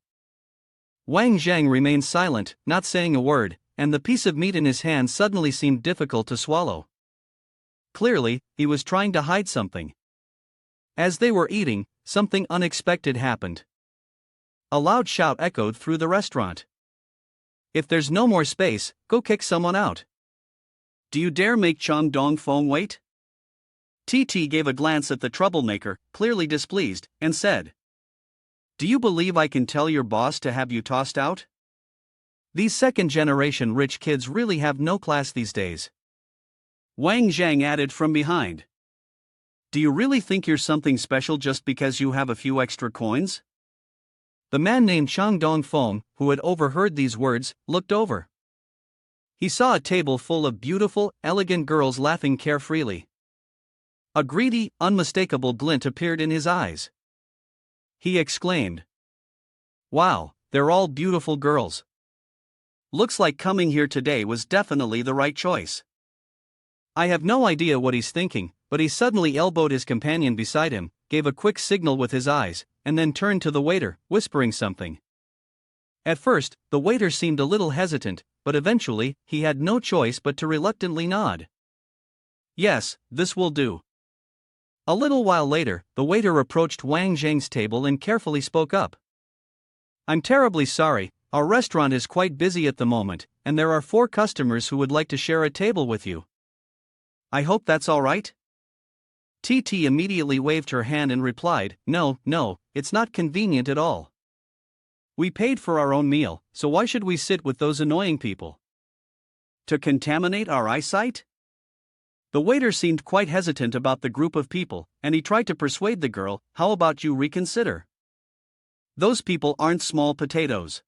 Wang Zhang remained silent, not saying a word, and the piece of meat in his hand suddenly seemed difficult to swallow. Clearly, he was trying to hide something. As they were eating, something unexpected happened. A loud shout echoed through the restaurant. If there's no more space, go kick someone out. Do you dare make Chong Dong Fong wait? Titi gave a glance at the troublemaker, clearly displeased, and said, do you believe I can tell your boss to have you tossed out? These second-generation rich kids really have no class these days. Wang Zhang added from behind. Do you really think you're something special just because you have a few extra coins? The man named Chang Dongfeng, who had overheard these words, looked over. He saw a table full of beautiful, elegant girls laughing carefreely. A greedy, unmistakable glint appeared in his eyes. He exclaimed, wow, they're all beautiful girls. Looks like coming here today was definitely the right choice. I have no idea what he's thinking, but he suddenly elbowed his companion beside him, gave a quick signal with his eyes, and then turned to the waiter, whispering something. At first, the waiter seemed a little hesitant, but eventually, he had no choice but to reluctantly nod. Yes, this will do. A little while later, the waiter approached Wang Zhang's table and carefully spoke up. I'm terribly sorry, our restaurant is quite busy at the moment, and there are 4 customers who would like to share a table with you. I hope that's all right? Titi immediately waved her hand and replied, no, it's not convenient at all. We paid for our own meal, so why should we sit with those annoying people? To contaminate our eyesight? The waiter seemed quite hesitant about the group of people, and he tried to persuade the girl, how about you reconsider? Those people aren't small potatoes.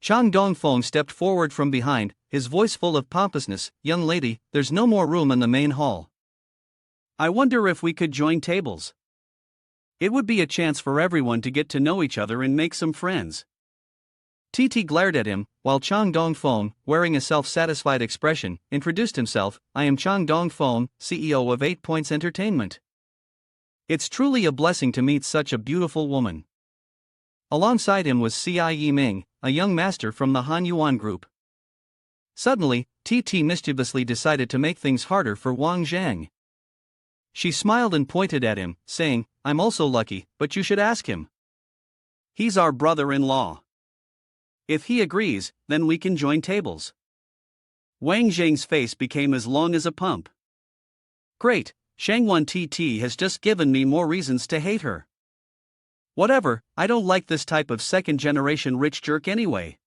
Chang Dongfeng stepped forward from behind, his voice full of pompousness. Young lady, there's no more room in the main hall. I wonder if we could join tables. It would be a chance for everyone to get to know each other and make some friends. Titi glared at him, while Chang Dongfeng, wearing a self-satisfied expression, introduced himself. I am Chang Dongfeng, CEO of 8 Points Entertainment. It's truly a blessing to meet such a beautiful woman. Alongside him was Cie Ming, a young master from the Han Yuan group. Suddenly, Titi mischievously decided to make things harder for Wang Jang. She smiled and pointed at him, saying, I'm also lucky, but you should ask him. He's our brother-in-law. If he agrees, then we can join tables. Wang Zhang's face became as long as a pump. Great, Sun Wan Titi has just given me more reasons to hate her. Whatever, I don't like this type of second-generation rich jerk anyway.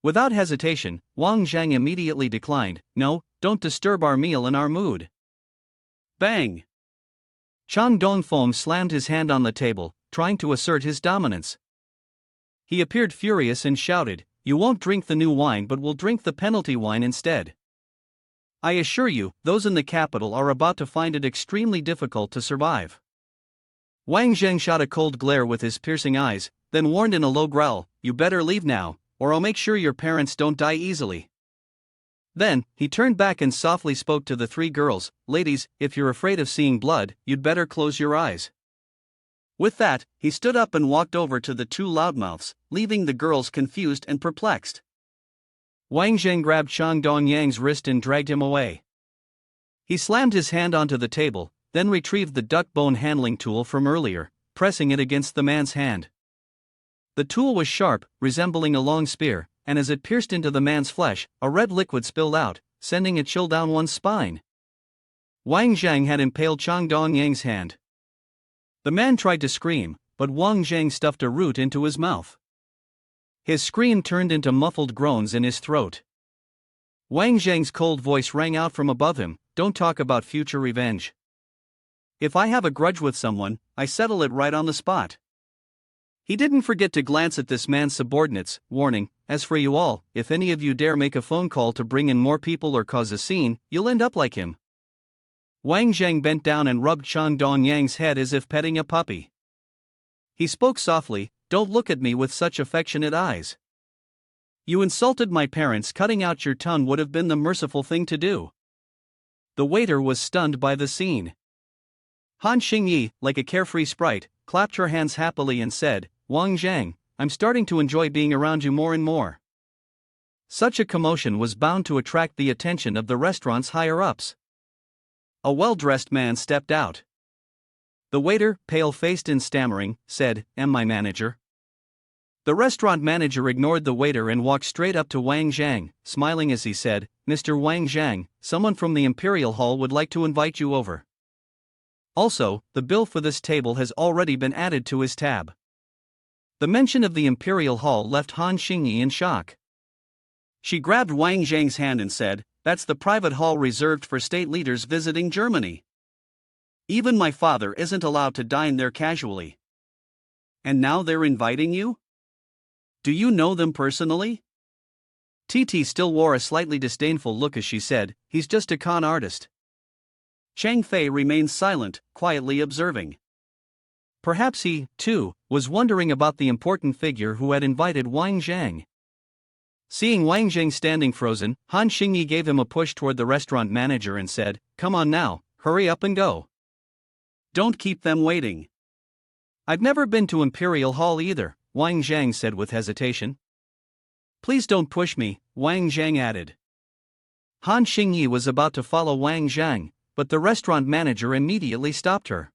Without hesitation, Wang Jang immediately declined. No, don't disturb our meal and our mood. Bang! Chang Dongfeng slammed his hand on the table, trying to assert his dominance. He appeared furious and shouted, You won't drink the new wine but will drink the penalty wine instead. I assure you, those in the capital are about to find it extremely difficult to survive. Wang Zhang shot a cold glare with his piercing eyes, then warned in a low growl, You better leave now, or I'll make sure your parents don't die easily. Then, he turned back and softly spoke to the 3 girls, Ladies, if you're afraid of seeing blood, you'd better close your eyes. With that, he stood up and walked over to the 2 loudmouths, leaving the girls confused and perplexed. Wang Zhang grabbed Chang Dongyang's wrist and dragged him away. He slammed his hand onto the table, then retrieved the duck bone handling tool from earlier, pressing it against the man's hand. The tool was sharp, resembling a long spear, and as it pierced into the man's flesh, a red liquid spilled out, sending a chill down one's spine. Wang Zhang had impaled Chang Dongyang's hand. The man tried to scream, but Wang Zhang stuffed a root into his mouth. His scream turned into muffled groans in his throat. Wang Zhang's cold voice rang out from above him, Don't talk about future revenge. If I have a grudge with someone, I settle it right on the spot. He didn't forget to glance at this man's subordinates, warning, As for you all, if any of you dare make a phone call to bring in more people or cause a scene, you'll end up like him. Wang Zhang bent down and rubbed Chang Dongyang's head as if petting a puppy. He spoke softly, Don't look at me with such affectionate eyes. You insulted my parents. Cutting out your tongue would have been the merciful thing to do. The waiter was stunned by the scene. Han Xingyi, like a carefree sprite, clapped her hands happily and said, Wang Zhang, I'm starting to enjoy being around you more and more. Such a commotion was bound to attract the attention of the restaurant's higher-ups. A well-dressed man stepped out. The waiter, pale-faced and stammering, said, Am my manager? The restaurant manager ignored the waiter and walked straight up to Wang Zhang, smiling as he said, Mr. Wang Zhang, someone from the Imperial Hall would like to invite you over. Also, the bill for this table has already been added to his tab. The mention of the Imperial Hall left Han Xingyi in shock. She grabbed Wang Zhang's hand and said, That's the private hall reserved for state leaders visiting Germany. Even my father isn't allowed to dine there casually. And now they're inviting you? Do you know them personally? Titi still wore a slightly disdainful look as she said, He's just a con artist. Chang Fei remained silent, quietly observing. Perhaps he, too, was wondering about the important figure who had invited Wang Zhang. Seeing Wang Zhang standing frozen, Han Xingyi gave him a push toward the restaurant manager and said, Come on now, hurry up and go. Don't keep them waiting. I've never been to Imperial Hall either, Wang Zhang said with hesitation. Please don't push me, Wang Zhang added. Han Xingyi was about to follow Wang Zhang, but the restaurant manager immediately stopped her.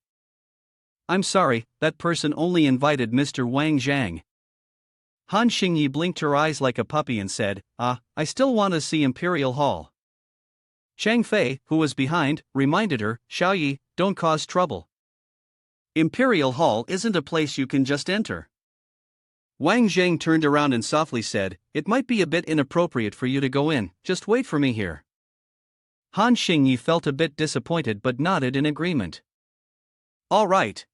I'm sorry, that person only invited Mr. Wang Zhang. Han Xingyi blinked her eyes like a puppy and said, I still want to see Imperial Hall. Chang Fei, who was behind, reminded her, Xiaoyi, don't cause trouble. Imperial Hall isn't a place you can just enter. Wang Zhang turned around and softly said, It might be a bit inappropriate for you to go in, just wait for me here. Han Xingyi felt a bit disappointed but nodded in agreement. All right.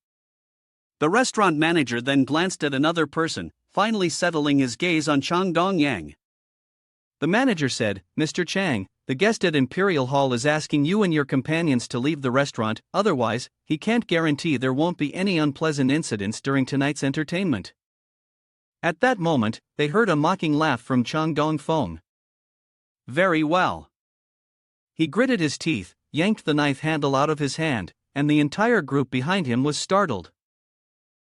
The restaurant manager then glanced at another person, finally settling his gaze on Chang Dong-yang. The manager said, "Mr. Chang, the guest at Imperial Hall is asking you and your companions to leave the restaurant, otherwise, he can't guarantee there won't be any unpleasant incidents during tonight's entertainment." At that moment, they heard a mocking laugh from Chang Dong-feng. "Very well." He gritted his teeth, yanked the knife handle out of his hand, and the entire group behind him was startled.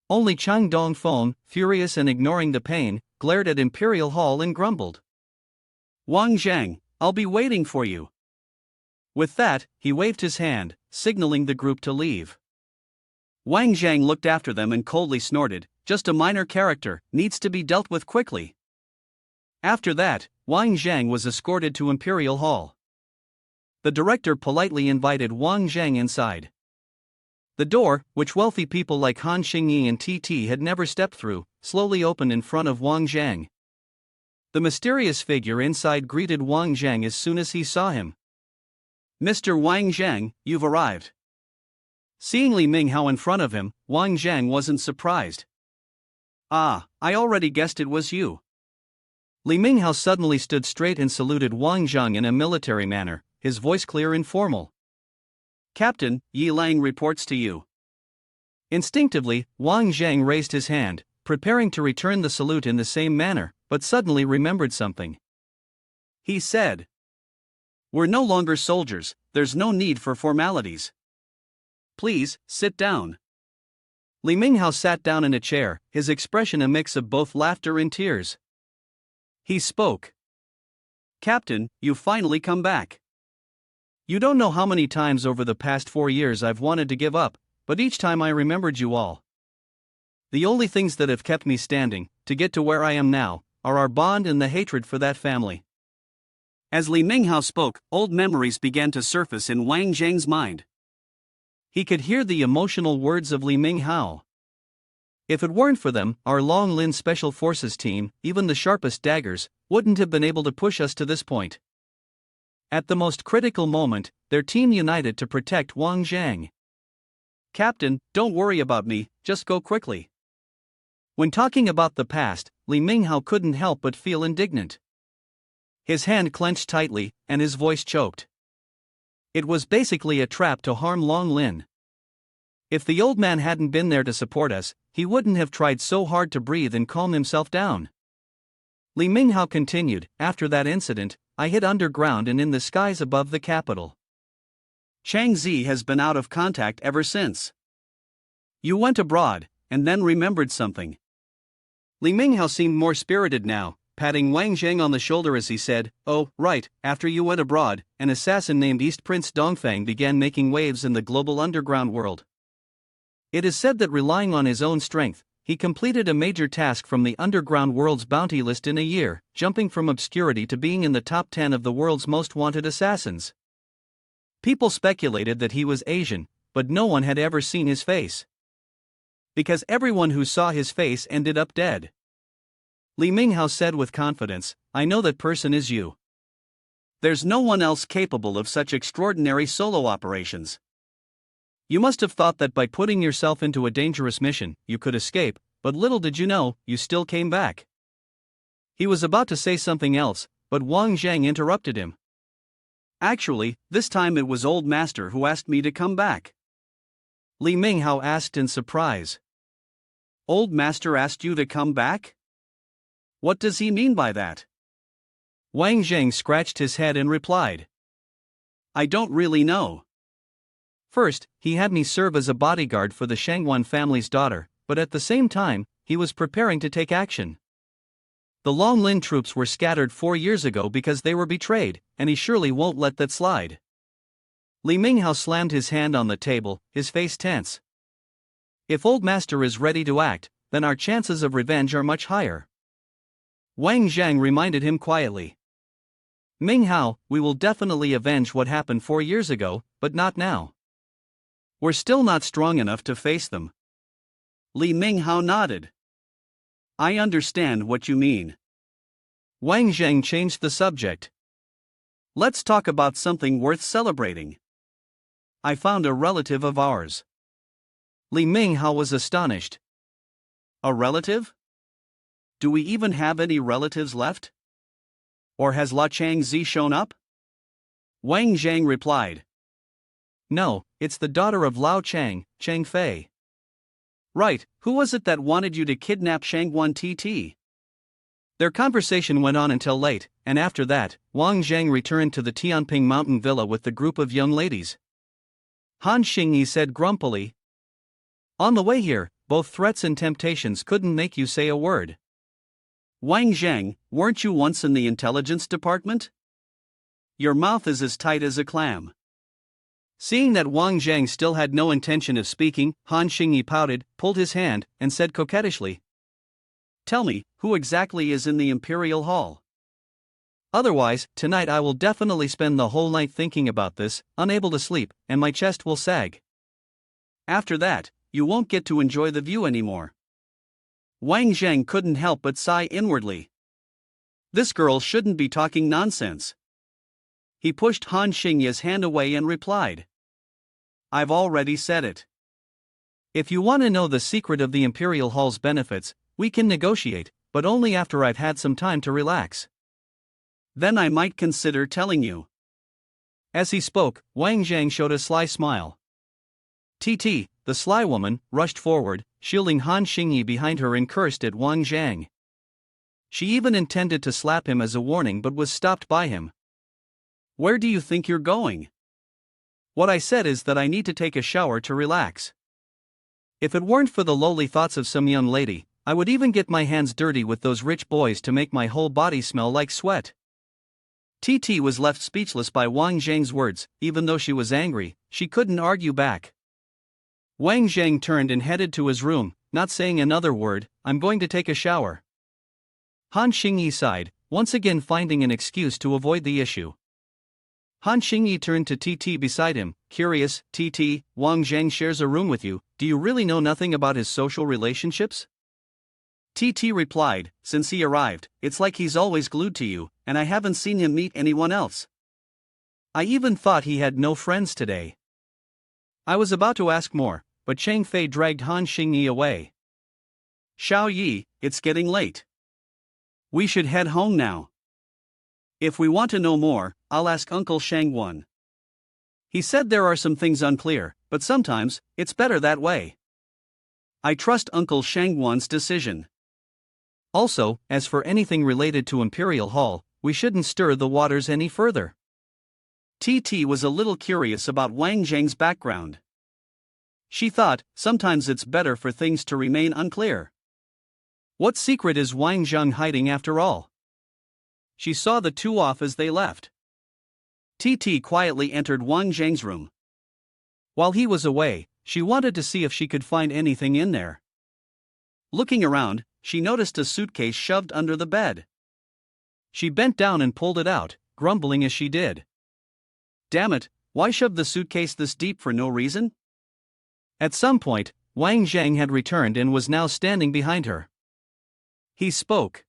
Only Chang Dong-feng, furious and ignoring the pain, glared at Imperial Hall and grumbled, "Wang Jang, I'll be waiting for you." With that, he waved his hand, signaling the group to leave. Wang Jang looked after them and coldly snorted, "Just a minor character, needs to be dealt with quickly." After that, Wang Jang was escorted to Imperial Hall. The director politely invited Wang Jang inside. The door, which wealthy people like Han Xingyi and Titi had never stepped through, slowly opened in front of Wang Jang. The mysterious figure inside greeted Wang Jang as soon as he saw him. "Mr. Wang Jang, you've arrived." Seeing Li Minghao in front of him, Wang Jang wasn't surprised. "Ah, I already guessed it was you." Li Minghao suddenly stood straight and saluted Wang Jang in a military manner, his voice clear and formal. "Captain, Yi Lang reports to you." Instinctively, Wang Jang raised his hand, preparing to return the salute in the same manner, but suddenly remembered something. He said, "We're no longer soldiers, there's no need for formalities. Please, sit down." Li Minghao sat down in a chair, his expression a mix of both laughter and tears. He spoke. "Captain, you've finally come back. You don't know how many times over the past 4 years I've wanted to give up, but each time I remembered you all. The only things that have kept me standing, to get to where I am now, are our bond and the hatred for that family." As Li Minghao spoke, old memories began to surface in Wang Jang's mind. He could hear the emotional words of Li Minghao. "If it weren't for them, our Long Lin Special Forces team, even the sharpest daggers, wouldn't have been able to push us to this point. At the most critical moment, their team united to protect Wang Jang. Captain, don't worry about me, just go quickly." When talking about the past, Li Minghao couldn't help but feel indignant. His hand clenched tightly, and his voice choked. It was basically a trap to harm Long Lin. If the old man hadn't been there to support us, he wouldn't have tried so hard to breathe and calm himself down. Li Minghao continued, "After that incident, I hid underground and in the skies above the capital. Chang Zi has been out of contact ever since. You went abroad, and then remembered something." Li Minghao seemed more spirited now, patting Wang Jang on the shoulder as he said, "Oh, right, after you went abroad, an assassin named East Prince Dongfang began making waves in the global underground world. It is said that relying on his own strength, he completed a major task from the underground world's bounty list in a year, jumping from obscurity to being in the top 10 of the world's most wanted assassins. People speculated that he was Asian, but no one had ever seen his face. Because everyone who saw his face ended up dead." Li Minghao said with confidence, "I know that person is you. There's no one else capable of such extraordinary solo operations. You must have thought that by putting yourself into a dangerous mission, you could escape, but little did you know, you still came back." He was about to say something else, but Wang Jang interrupted him. "Actually, this time it was Old Master who asked me to come back." Li Minghao asked in surprise. "Old Master asked you to come back? What does he mean by that?" Wang Jang scratched his head and replied, "I don't really know. First, he had me serve as a bodyguard for the Shangwan family's daughter, but at the same time, he was preparing to take action. The Long Lin troops were scattered 4 years ago because they were betrayed, and he surely won't let that slide." Li Minghao slammed his hand on the table, his face tense. "If Old Master is ready to act, then our chances of revenge are much higher." Wang Jang reminded him quietly. "Minghao, we will definitely avenge what happened 4 years ago, but not now. We're still not strong enough to face them." Li Minghao nodded. "I understand what you mean." Wang Zheng changed the subject. "Let's talk about something worth celebrating. I found a relative of ours." Li Minghao was astonished. "A relative? Do we even have any relatives left? Or has La Changzi shown up? Wang Jang replied. No, it's the daughter of Lao Chang, Chang Fei. Right, who was it that wanted you to kidnap Shang Wan Titi? Their conversation went on until late, and after that, Wang Jang returned to the Tianping mountain villa with the group of young ladies. Han Xingyi said grumpily. On the way here, both threats and temptations couldn't make you say a word. Wang Zhang, weren't you once in the intelligence department? Your mouth is as tight as a clam. Seeing that Wang Zhang still had no intention of speaking, Han Xingyi pouted, pulled his hand, and said coquettishly. Tell me, who exactly is in the Imperial Hall? Otherwise, tonight I will definitely spend the whole night thinking about this, unable to sleep, and my chest will sag. After that, you won't get to enjoy the view anymore. Wang Zhang couldn't help but sigh inwardly. This girl shouldn't be talking nonsense. He pushed Han Xingyi's hand away and replied. I've already said it. If you want to know the secret of the Imperial Hall's benefits, we can negotiate, but only after I've had some time to relax. Then I might consider telling you. As he spoke, Wang Zhang showed a sly smile. Titi, the sly woman, rushed forward, shielding Han Xingyi behind her and cursed at Wang Zhang. She even intended to slap him as a warning but was stopped by him. Where do you think you're going? What I said is that I need to take a shower to relax. If it weren't for the lowly thoughts of some young lady, I would even get my hands dirty with those rich boys to make my whole body smell like sweat. Titi was left speechless by Wang Zhang's words. Even though she was angry, she couldn't argue back. Wang Zhang turned and headed to his room, not saying another word. I'm going to take a shower. Han Xingyi sighed, once again finding an excuse to avoid the issue. Han Xingyi turned to Titi beside him, curious. Titi, Wang Zhang shares a room with you, do you really know nothing about his social relationships? Titi replied, since he arrived, it's like he's always glued to you, and I haven't seen him meet anyone else. I even thought he had no friends today. I was about to ask more, but Chang Fei dragged Han Xingyi away. Xiao Yi, it's getting late. We should head home now. If we want to know more, I'll ask Uncle Shang Wan. He said there are some things unclear, but sometimes, it's better that way. I trust Uncle Shang Wan's decision. Also, as for anything related to Imperial Hall, we shouldn't stir the waters any further. Titi was a little curious about Wang Zhang's background. She thought, sometimes it's better for things to remain unclear. What secret is Wang Zhang hiding after all? She saw the two off as they left. Titi quietly entered Wang Zhang's room. While he was away, she wanted to see if she could find anything in there. Looking around, she noticed a suitcase shoved under the bed. She bent down and pulled it out, grumbling as she did. Damn it, why shove the suitcase this deep for no reason? At some point, Wang Zhang had returned and was now standing behind her. He spoke.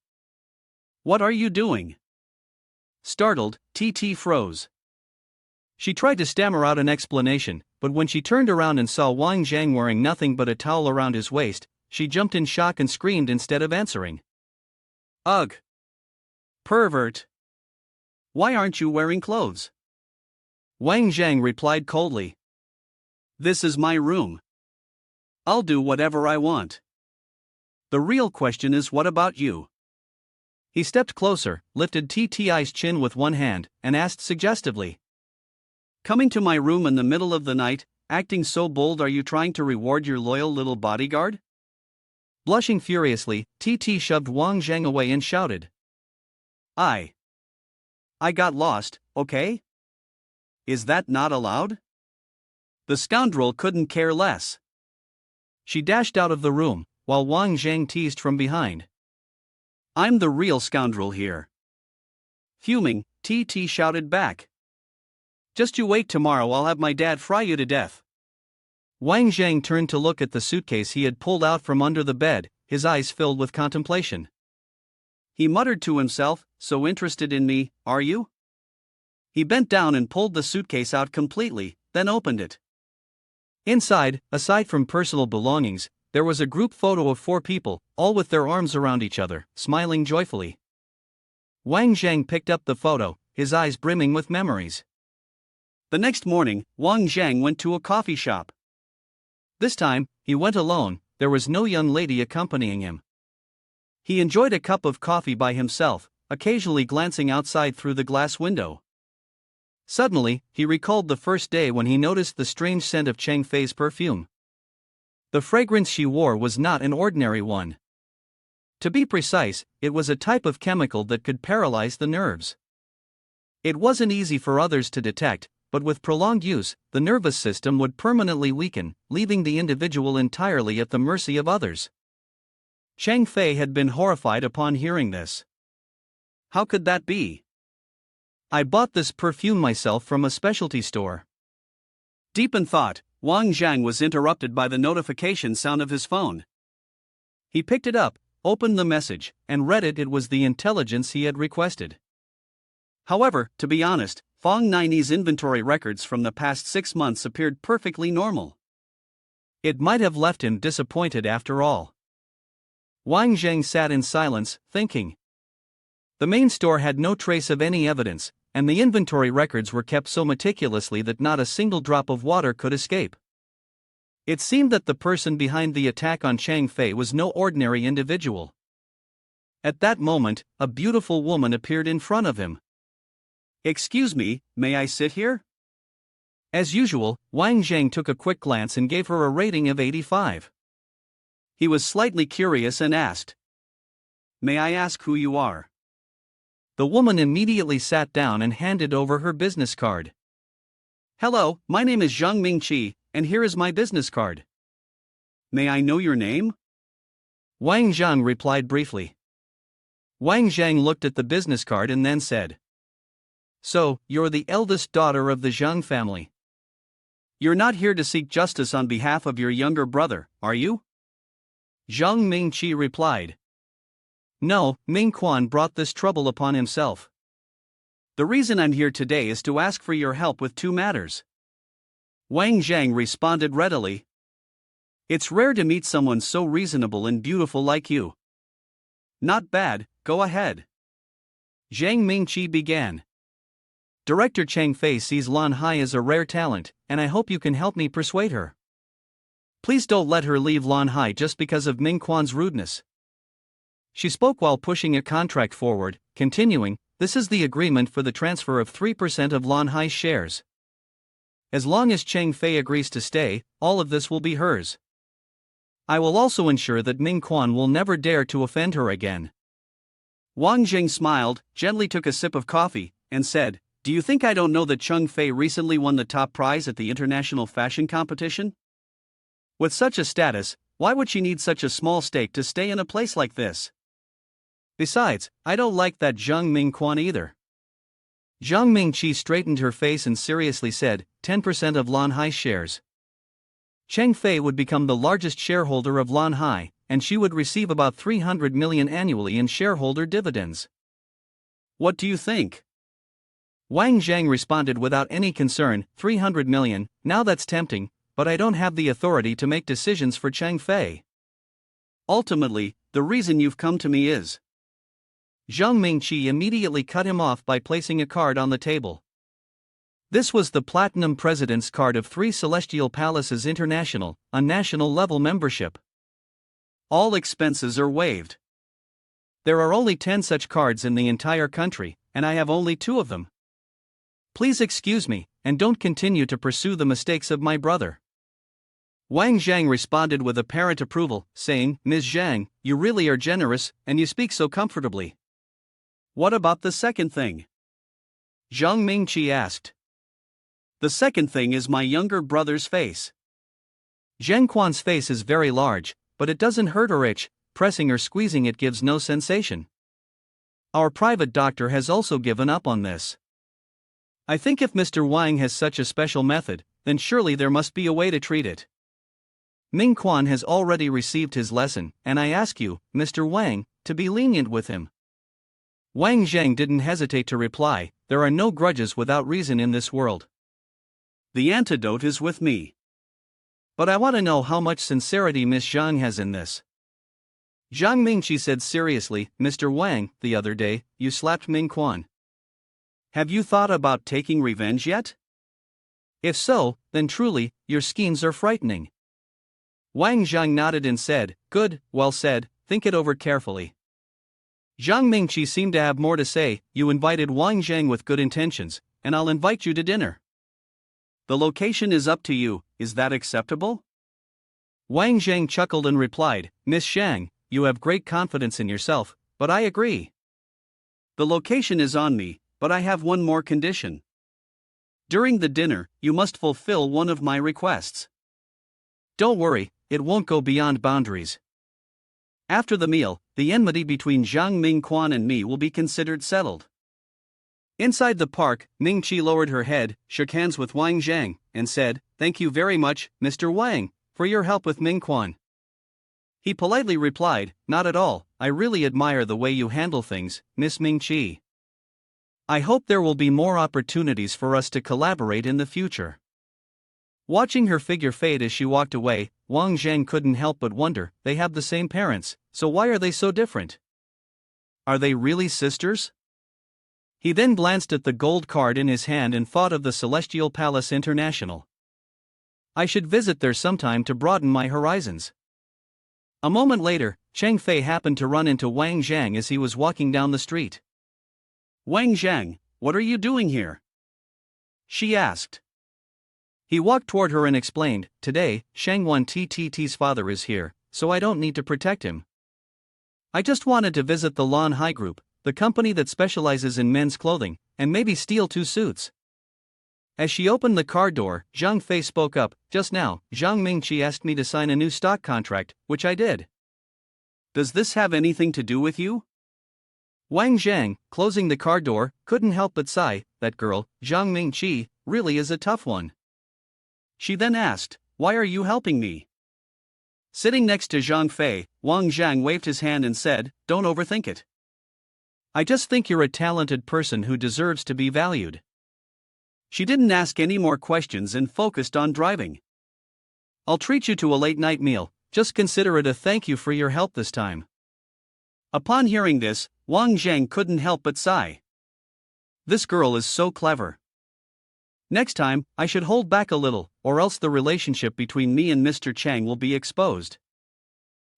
What are you doing? Startled, Titi froze. She tried to stammer out an explanation, but when she turned around and saw Wang Zhang wearing nothing but a towel around his waist, she jumped in shock and screamed instead of answering. Ugh! Pervert! Why aren't you wearing clothes? Wang Zhang replied coldly. This is my room. I'll do whatever I want. The real question is, what about you? He stepped closer, lifted Tti's chin with one hand, and asked suggestively. Coming to my room in the middle of the night, acting so bold, are you trying to reward your loyal little bodyguard? Blushing furiously, Titi shoved Wang Zhang away and shouted. I got lost, okay? Is that not allowed? The scoundrel couldn't care less. She dashed out of the room, while Wang Zhang teased from behind. I'm the real scoundrel here. Fuming, Titi shouted back. Just you wait, tomorrow I'll have my dad fry you to death. Wang Zhang turned to look at the suitcase he had pulled out from under the bed, his eyes filled with contemplation. He muttered to himself, so interested in me, are you? He bent down and pulled the suitcase out completely, then opened it. Inside, aside from personal belongings, there was a group photo of 4 people, all with their arms around each other, smiling joyfully. Wang Jang picked up the photo, his eyes brimming with memories. The next morning, Wang Jang went to a coffee shop. This time, he went alone, there was no young lady accompanying him. He enjoyed a cup of coffee by himself, occasionally glancing outside through the glass window. Suddenly, he recalled the first day when he noticed the strange scent of Chang Fei's perfume. The fragrance she wore was not an ordinary one. To be precise, it was a type of chemical that could paralyze the nerves. It wasn't easy for others to detect, but with prolonged use, the nervous system would permanently weaken, leaving the individual entirely at the mercy of others. Chang Fei had been horrified upon hearing this. How could that be? I bought this perfume myself from a specialty store. Deep in thought, Wang Jang was interrupted by the notification sound of his phone. He picked it up, opened the message, and read it. It was the intelligence he had requested. However, to be honest, Fong Nine's inventory records from the past 6 months appeared perfectly normal. It might have left him disappointed after all. Wang Jang sat in silence, thinking. The main store had no trace of any evidence, and the inventory records were kept so meticulously that not a single drop of water could escape. It seemed that the person behind the attack on Chang Fei was no ordinary individual. At that moment, a beautiful woman appeared in front of him. "Excuse me, may I sit here?" As usual, Wang Jang took a quick glance and gave her a rating of 85. He was slightly curious and asked, "May I ask who you are?" The woman immediately sat down and handed over her business card. "Hello, my name is Zhang Mingqi, and here is my business card." "May I know your name?" Wang Zhang replied briefly. Wang Zhang looked at the business card and then said, "So, you're the eldest daughter of the Zhang family. You're not here to seek justice on behalf of your younger brother, are you?" Zhang Mingqi replied, "No, Ming Quan brought this trouble upon himself. The reason I'm here today is to ask for your help with 2 matters." Wang Zhang responded readily. "It's rare to meet someone so reasonable and beautiful like you." "Not bad, go ahead." Zhang Mingqi began. "Director Chang Fei sees Lan Hai as a rare talent, and I hope you can help me persuade her. Please don't let her leave Lan Hai just because of Ming Quan's rudeness." She spoke while pushing a contract forward, continuing, "This is the agreement for the transfer of 3% of Lan Hai's shares. As long as Chang Fei agrees to stay, all of this will be hers. I will also ensure that Ming Quan will never dare to offend her again." Wang Jing smiled, gently took a sip of coffee, and said, "Do you think I don't know that Chang Fei recently won the top prize at the international fashion competition? With such a status, why would she need such a small stake to stay in a place like this? Besides, I don't like that Zhang Ming Quan either." Zhang Mingqi straightened her face and seriously said, 10% of Lan Hai's shares. Chang Fei would become the largest shareholder of Lan Hai, and she would receive about 300 million annually in shareholder dividends. What do you think? Wang Zhang responded without any concern, 300 million, now that's tempting, but I don't have the authority to make decisions for Chang Fei. Ultimately, the reason you've come to me is. Zhang Mingqi immediately cut him off by placing a card on the table. This was the Platinum President's card of 3 Celestial Palaces International, a national-level membership. All expenses are waived. There are only 10 such cards in the entire country, and I have only 2 of them. Please excuse me, and don't continue to pursue the mistakes of my brother." Wang Zhang responded with apparent approval, saying, "Ms. Zhang, you really are generous, and you speak so comfortably. What about the second thing?" Zhang Mingqi asked. "The second thing is my younger brother's face. Zheng Quan's face is very large, but it doesn't hurt or itch, pressing or squeezing it gives no sensation. Our private doctor has also given up on this. I think if Mr. Wang has such a special method, then surely there must be a way to treat it. Ming Quan has already received his lesson, and I ask you, Mr. Wang, to be lenient with him." Wang Zhang didn't hesitate to reply, "There are no grudges without reason in this world. The antidote is with me." But I want to know how much sincerity Miss Zhang has in this. Zhang Mingqi said seriously, Mr. Wang, the other day, you slapped Ming Quan. Have you thought about taking revenge yet? If so, then truly, your schemes are frightening. Wang Jang nodded and said, good, well said, think it over carefully. Zhang Mingqi seemed to have more to say, you invited Wang Zhang with good intentions, and I'll invite you to dinner. The location is up to you, is that acceptable? Wang Zhang chuckled and replied, Miss Shang, you have great confidence in yourself, but I agree. The location is on me, but I have one more condition. During the dinner, you must fulfill one of my requests. Don't worry, it won't go beyond boundaries. After the meal, the enmity between Zhang Ming Quan and me will be considered settled. Inside the park, Ming Qi lowered her head, shook hands with Wang Zhang, and said, thank you very much, Mr. Wang, for your help with Ming Quan. He politely replied, not at all, I really admire the way you handle things, Miss Ming Qi. I hope there will be more opportunities for us to collaborate in the future. Watching her figure fade as she walked away, Wang Zhang couldn't help but wonder, they have the same parents, so why are they so different? Are they really sisters? He then glanced at the gold card in his hand and thought of the Celestial Palace International. I should visit there sometime to broaden my horizons. A moment later, Cheng Fei happened to run into Wang Zhang as he was walking down the street. Wang Zhang, what are you doing here? She asked. He walked toward her and explained, today, Shang Wan Titi's father is here, so I don't need to protect him. I just wanted to visit the Lan Hai Group, the company that specializes in men's clothing, and maybe steal 2 suits. As she opened the car door, Zhang Fei spoke up, just now, Zhang Mingqi asked me to sign a new stock contract, which I did. Does this have anything to do with you? Wang Zhang, closing the car door, couldn't help but sigh, that girl, Zhang Mingqi, really is a tough one. She then asked, why are you helping me? Sitting next to Zhang Fei, Wang Zhang waved his hand and said, don't overthink it. I just think you're a talented person who deserves to be valued. She didn't ask any more questions and focused on driving. I'll treat you to a late-night meal, just consider it a thank you for your help this time. Upon hearing this, Wang Zhang couldn't help but sigh. This girl is so clever. Next time, I should hold back a little, or else the relationship between me and Mr. Chang will be exposed.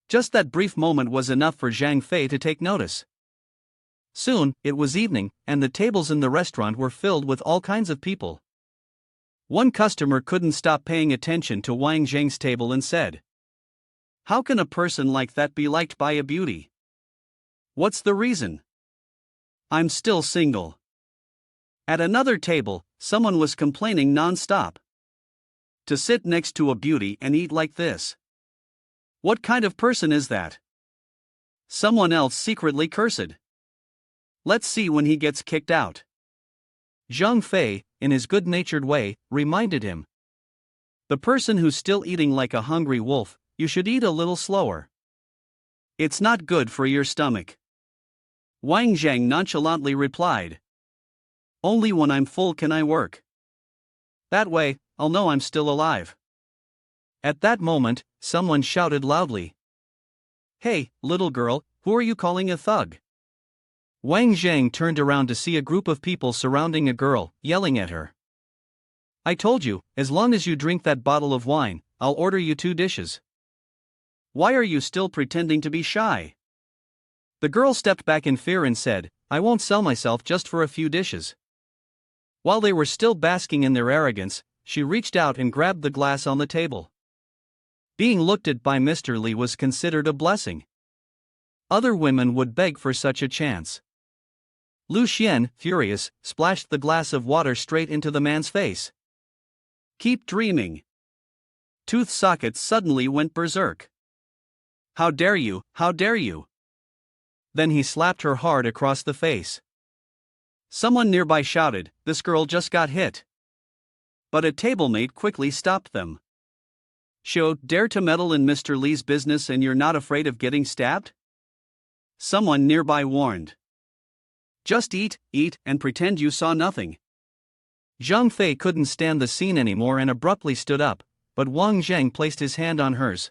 Just that brief moment was enough for Zhang Fei to take notice. Soon, it was evening, and the tables in the restaurant were filled with all kinds of people. One customer couldn't stop paying attention to Wang Zhang's table and said, how can a person like that be liked by a beauty? What's the reason? I'm still single. At another table, someone was complaining non-stop. To sit next to a beauty and eat like this. What kind of person is that? Someone else secretly cursed. Let's see when he gets kicked out. Zhang Fei, in his good-natured way, reminded him. The person who's still eating like a hungry wolf, you should eat a little slower. It's not good for your stomach. Wang Zhang nonchalantly replied. Only when I'm full can I work. That way, I'll know I'm still alive. At that moment, someone shouted loudly. Hey, little girl, who are you calling a thug? Wang Zhang turned around to see a group of people surrounding a girl, yelling at her. I told you, as long as you drink that bottle of wine, I'll order you 2 dishes. Why are you still pretending to be shy? The girl stepped back in fear and said, I won't sell myself just for a few dishes. While they were still basking in their arrogance, she reached out and grabbed the glass on the table. Being looked at by Mr. Li was considered a blessing. Other women would beg for such a chance. Lu Xian, furious, splashed the glass of water straight into the man's face. Keep dreaming. Tooth sockets suddenly went berserk. How dare you, how dare you? Then he slapped her hard across the face. Someone nearby shouted, this girl just got hit. But a tablemate quickly stopped them. Shou, dare to meddle in Mr. Li's business and you're not afraid of getting stabbed? Someone nearby warned. Just eat, and pretend you saw nothing. Zhang Fei couldn't stand the scene anymore and abruptly stood up, but Wang Jang placed his hand on hers.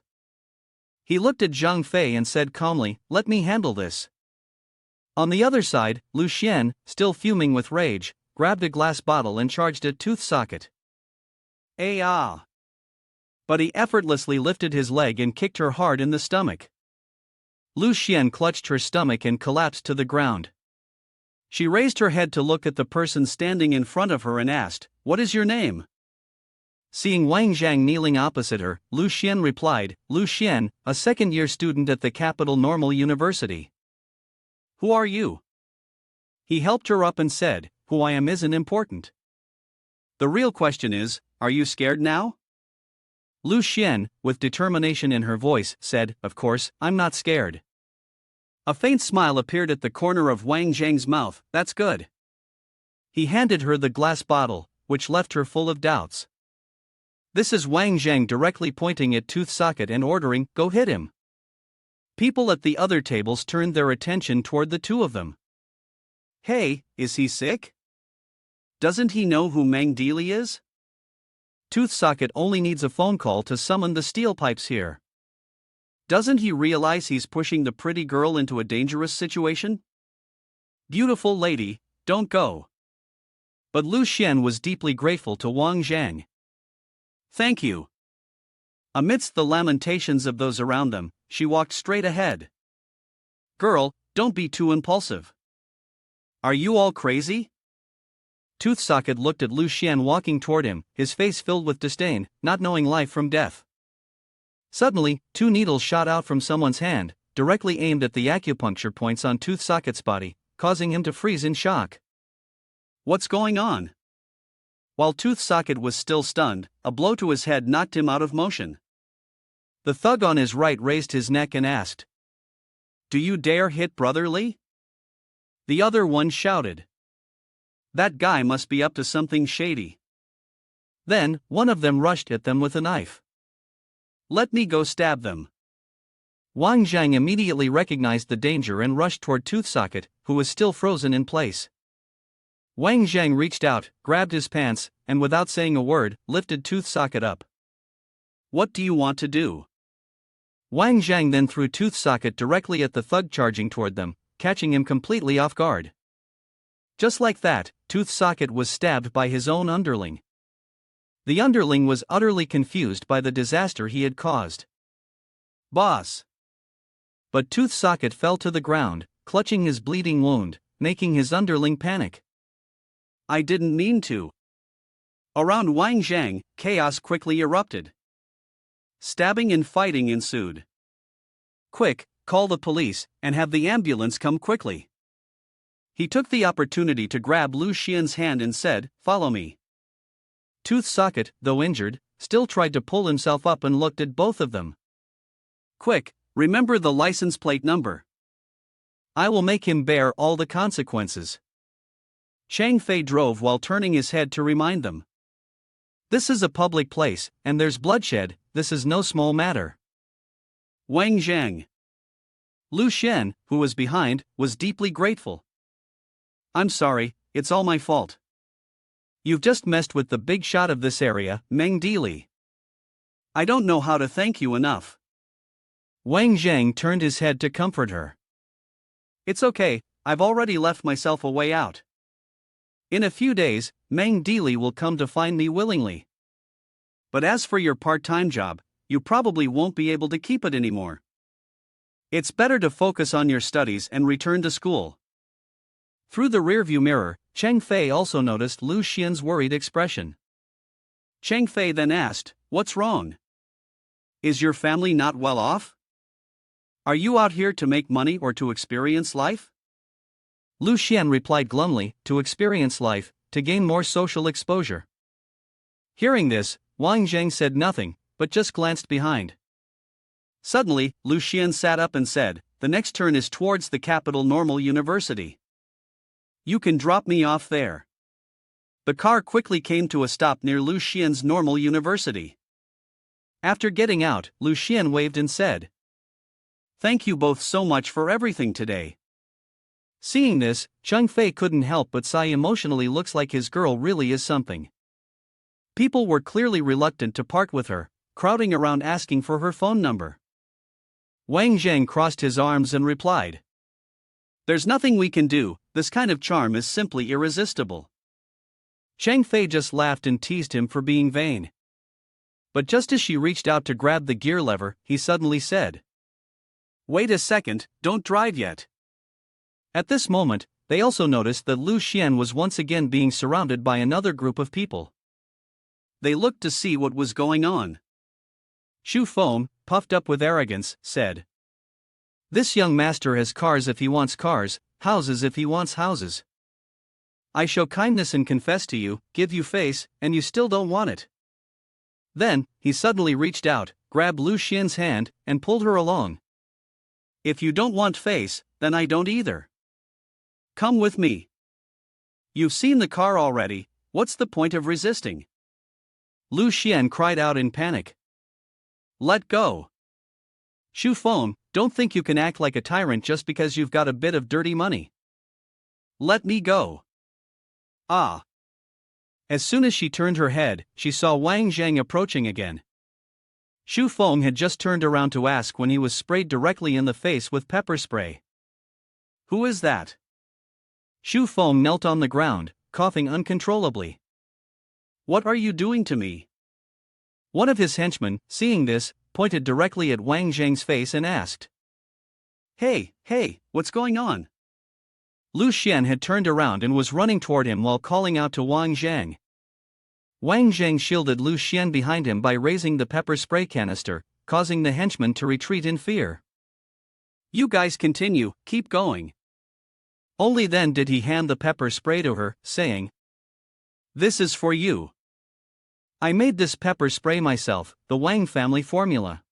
He looked at Zhang Fei and said calmly, "Let me handle this." On the other side, Lu Xian, still fuming with rage, grabbed a glass bottle and charged a tooth socket. Ah! But he effortlessly lifted his leg and kicked her hard in the stomach. Lu Xian clutched her stomach and collapsed to the ground. She raised her head to look at the person standing in front of her and asked, "What is your name?" Seeing Wang Jang kneeling opposite her, Lu Xian replied, "Lu Xian, a second-year student at the Capital Normal University." "Who are you?" He helped her up and said, "Who I am isn't important. The real question is, are you scared now?" Lu Xian, with determination in her voice, said, "Of course, I'm not scared." A faint smile appeared at the corner of Wang Zhang's mouth. "That's good." He handed her the glass bottle, which left her full of doubts. This is Wang Jang directly pointing at tooth socket and ordering, "Go hit him." People at the other tables turned their attention toward the two of them. "Hey, is he sick? Doesn't he know who Meng Deali is? Tooth socket only needs a phone call to summon the steel pipes here. Doesn't he realize he's pushing the pretty girl into a dangerous situation? Beautiful lady, don't go." But Lu Xian was deeply grateful to Wang Jang. "Thank you." Amidst the lamentations of those around them, she walked straight ahead. "Girl, don't be too impulsive. Are you all crazy?" Tooth socket looked at Lu Xian walking toward him, his face filled with disdain, not knowing life from death. Suddenly, two needles shot out from someone's hand, directly aimed at the acupuncture points on tooth socket's body, causing him to freeze in shock. "What's going on?" While tooth socket was still stunned, a blow to his head knocked him out of motion. The thug on his right raised his neck and asked, "Do you dare hit Brother Lee?" The other one shouted, "That guy must be up to something shady." Then, one of them rushed at them with a knife. "Let me go stab them." Wang Jang immediately recognized the danger and rushed toward tooth socket, who was still frozen in place. Wang Jang reached out, grabbed his pants, and without saying a word, lifted tooth socket up. "What do you want to do?" Wang Jang then threw tooth socket directly at the thug charging toward them, catching him completely off guard. Just like that, tooth socket was stabbed by his own underling. The underling was utterly confused by the disaster he had caused. "Boss!" But tooth socket fell to the ground, clutching his bleeding wound, making his underling panic. "I didn't mean to." Around Wang Jang, chaos quickly erupted. Stabbing and fighting ensued. "Quick, call the police, and have the ambulance come quickly." He took the opportunity to grab Lu Xian's hand and said, "Follow me." Tooth socket, though injured, still tried to pull himself up and looked at both of them. "Quick, remember the license plate number. I will make him bear all the consequences." Chang Fei drove while turning his head to remind them. "This is a public place, and there's bloodshed, this is no small matter." Wang Jang. Lu Xian, who was behind, was deeply grateful. "I'm sorry, it's all my fault. You've just messed with the big shot of this area, Meng Deali. I don't know how to thank you enough." Wang Jang turned his head to comfort her. "It's okay, I've already left myself a way out. In a few days, Meng Deali will come to find me willingly. But as for your part-time job, you probably won't be able to keep it anymore. It's better to focus on your studies and return to school." Through the rearview mirror, Chang Fei also noticed Lu Xian's worried expression. Chang Fei then asked, "What's wrong? Is your family not well off? Are you out here to make money or to experience life?" Lu Xian replied glumly, "To experience life, to gain more social exposure." Hearing this, Wang Jang said nothing, but just glanced behind. Suddenly, Lu Xian sat up and said, "The next turn is towards the Capital Normal University. You can drop me off there." The car quickly came to a stop near Lu Xian's Normal University. After getting out, Lu Xian waved and said, "Thank you both so much for everything today." Seeing this, Chang Fei couldn't help but sigh emotionally. Looks like his girl really is something. People were clearly reluctant to part with her, crowding around asking for her phone number. Wang Jang crossed his arms and replied, "There's nothing we can do, this kind of charm is simply irresistible." Chang Fei just laughed and teased him for being vain. But just as she reached out to grab the gear lever, he suddenly said, "Wait a second, don't drive yet." At this moment, they also noticed that Lu Xian was once again being surrounded by another group of people. They looked to see what was going on. Xu Feng, puffed up with arrogance, said, "This young master has cars if he wants cars, houses if he wants houses. I show kindness and confess to you, give you face, and you still don't want it." Then, he suddenly reached out, grabbed Lu Xian's hand, and pulled her along. "If you don't want face, then I don't either. Come with me. You've seen the car already, what's the point of resisting?" Lu Xian cried out in panic. "Let go. Xu Feng, don't think you can act like a tyrant just because you've got a bit of dirty money. Let me go." Ah. As soon as she turned her head, she saw Wang Jang approaching again. Xu Feng had just turned around to ask when he was sprayed directly in the face with pepper spray. "Who is that?" Xu Feng knelt on the ground, coughing uncontrollably. "What are you doing to me?" One of his henchmen, seeing this, pointed directly at Wang Zhang's face and asked, Hey, what's going on?" Lu Xian had turned around and was running toward him while calling out to Wang Zhang. Wang Zhang shielded Lu Xian behind him by raising the pepper spray canister, causing the henchman to retreat in fear. "You guys continue, keep going." Only then did he hand the pepper spray to her, saying, "This is for you. I made this pepper spray myself, the Wang family formula.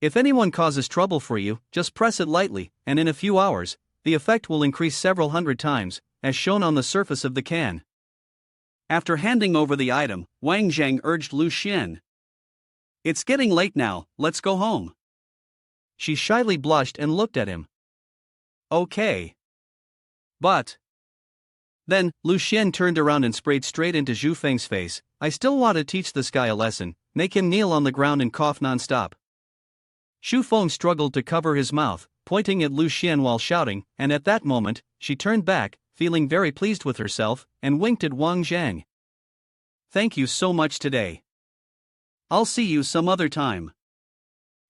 If anyone causes trouble for you, just press it lightly, and in a few hours, the effect will increase several hundred times, as shown on the surface of the can." After handing over the item, Wang Zhang urged Lu Xian, "It's getting late now, let's go home." She shyly blushed and looked at him. "Okay. But..." Then, Lu Xian turned around and sprayed straight into Zhu Feng's face. "I still want to teach this guy a lesson, make him kneel on the ground and cough non-stop." Xu Feng struggled to cover his mouth, pointing at Lu Xian while shouting, and at that moment, she turned back, feeling very pleased with herself, and winked at Wang Zhang. "Thank you so much today. I'll see you some other time."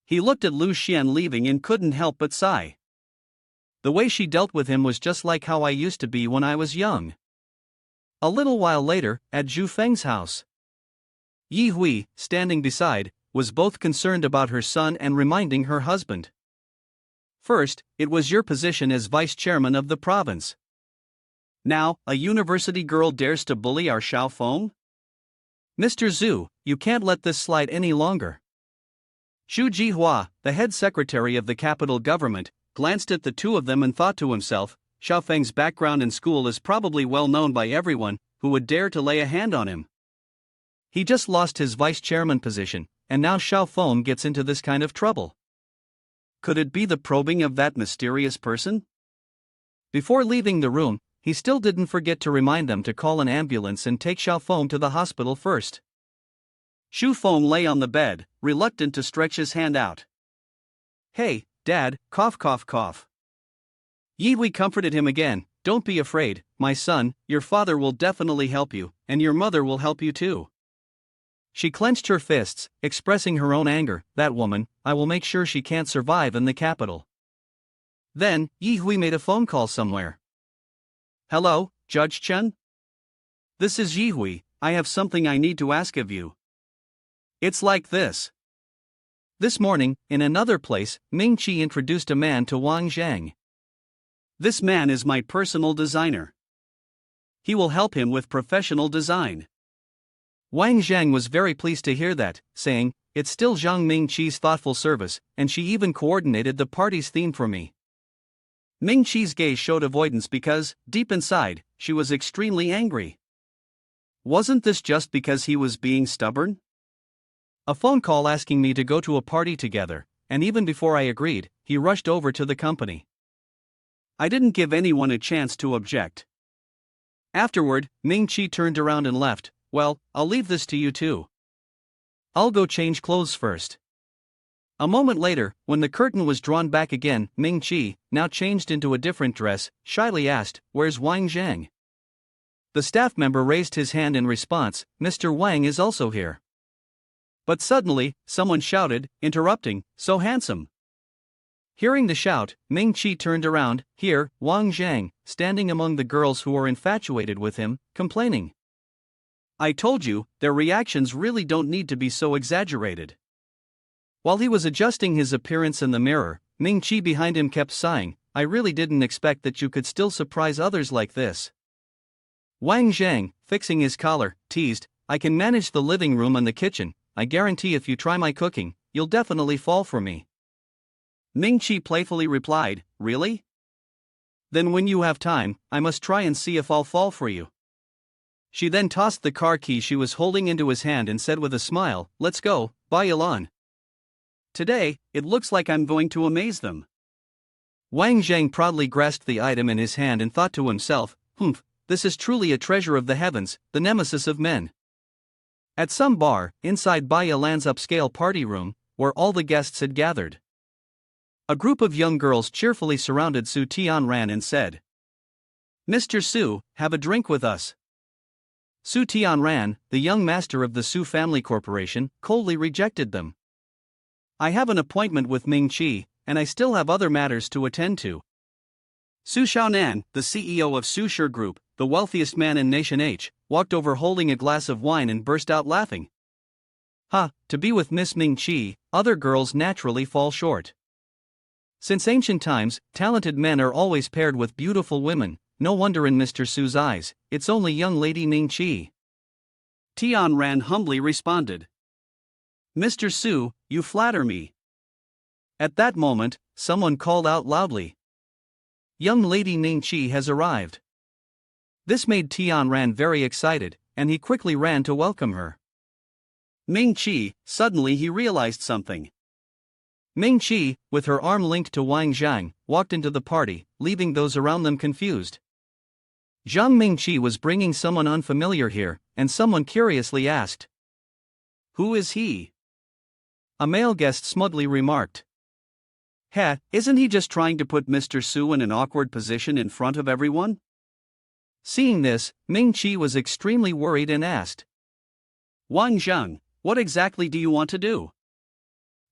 He looked at Lu Xian leaving and couldn't help but sigh. The way she dealt with him was just like how I used to be when I was young. A little while later, at Zhu Feng's house, Yi Hui, standing beside, was both concerned about her son and reminding her husband. "First, it was your position as vice chairman of the province. Now, a university girl dares to bully our Xiao Feng? Mr. Zhu, you can't let this slide any longer." Xu Jihua, the head secretary of the capital government, glanced at the two of them and thought to himself, Xiao Feng's background in school is probably well known by everyone who would dare to lay a hand on him. He just lost his vice chairman position, and now Xiao Feng gets into this kind of trouble. Could it be the probing of that mysterious person? Before leaving the room, he still didn't forget to remind them to call an ambulance and take Xiao Feng to the hospital first. Xu Feng lay on the bed, reluctant to stretch his hand out. "Hey, Dad, cough cough cough." Yi Hui comforted him again. "Don't be afraid, my son, your father will definitely help you, and your mother will help you too." She clenched her fists, expressing her own anger. "That woman, I will make sure she can't survive in the capital." Then, Yi Hui made a phone call somewhere. "Hello, Judge Chen? This is Yi Hui, I have something I need to ask of you. It's like this. This morning, in another place, Ming Qi introduced a man to Wang Zhang. This man is my personal designer. He will help him with professional design." Wang Zhang was very pleased to hear that, saying, "It's still Zhang Ming Qi's thoughtful service, and she even coordinated the party's theme for me." Ming Qi's gaze showed avoidance because, deep inside, she was extremely angry. Wasn't this just because he was being stubborn? A phone call asking me to go to a party together, and even before I agreed, he rushed over to the company. I didn't give anyone a chance to object. Afterward, Ming Qi turned around and left. "Well, I'll leave this to you too. I'll go change clothes first. A moment later, when the curtain was drawn back again, Ming Chi, now changed into a different dress, shyly asked, "Where's Wang Jang?" The staff member raised his hand in response, "Mr. Wang is also here." But suddenly, someone shouted, interrupting, "So handsome." Hearing the shout, Ming Chi turned around, here, Wang Jang, standing among the girls who were infatuated with him, complaining. "I told you, their reactions really don't need to be so exaggerated." While he was adjusting his appearance in the mirror, Ming Chi behind him kept sighing, "I really didn't expect that you could still surprise others like this." Wang Jang, fixing his collar, teased, "I can manage the living room and the kitchen. I guarantee if you try my cooking, you'll definitely fall for me." Ming Chi playfully replied, "Really? Then when you have time, I must try and see if I'll fall for you." She then tossed the car key she was holding into his hand and said with a smile, "Let's go, Bailon. Today, it looks like I'm going to amaze them." Wang Zhang proudly grasped the item in his hand and thought to himself, "Humph, this is truly a treasure of the heavens, the nemesis of men." At some bar, inside Bailan's upscale party room, where all the guests had gathered, a group of young girls cheerfully surrounded Su Tianran and said, "Mr. Su, have a drink with us." Su Tianran, the young master of the Su family corporation, coldly rejected them. "I have an appointment with Ming Chi, and I still have other matters to attend to." Su Xiaonan, the CEO of Su Shi Group, the wealthiest man in Nation H, walked over holding a glass of wine and burst out laughing. To be with Miss Ming Chi, other girls naturally fall short. Since ancient times, talented men are always paired with beautiful women, no wonder in Mr. Su's eyes, it's only young lady Ming Chi. Tianran humbly responded, "Mr. Su, you flatter me." At that moment, someone called out loudly, "Young lady Ming Chi has arrived." This made Tianran very excited, and he quickly ran to welcome her. Ming Chi, suddenly he realized something. Ming Chi, with her arm linked to Wang Zhang, walked into the party, leaving those around them confused. Zhang Ming Chi was bringing someone unfamiliar here, and someone curiously asked, "Who is he?" A male guest smugly remarked, Isn't he just trying to put Mr. Su in an awkward position in front of everyone?" Seeing this, Ming Chi was extremely worried and asked, "Wang Zhang, what exactly do you want to do?"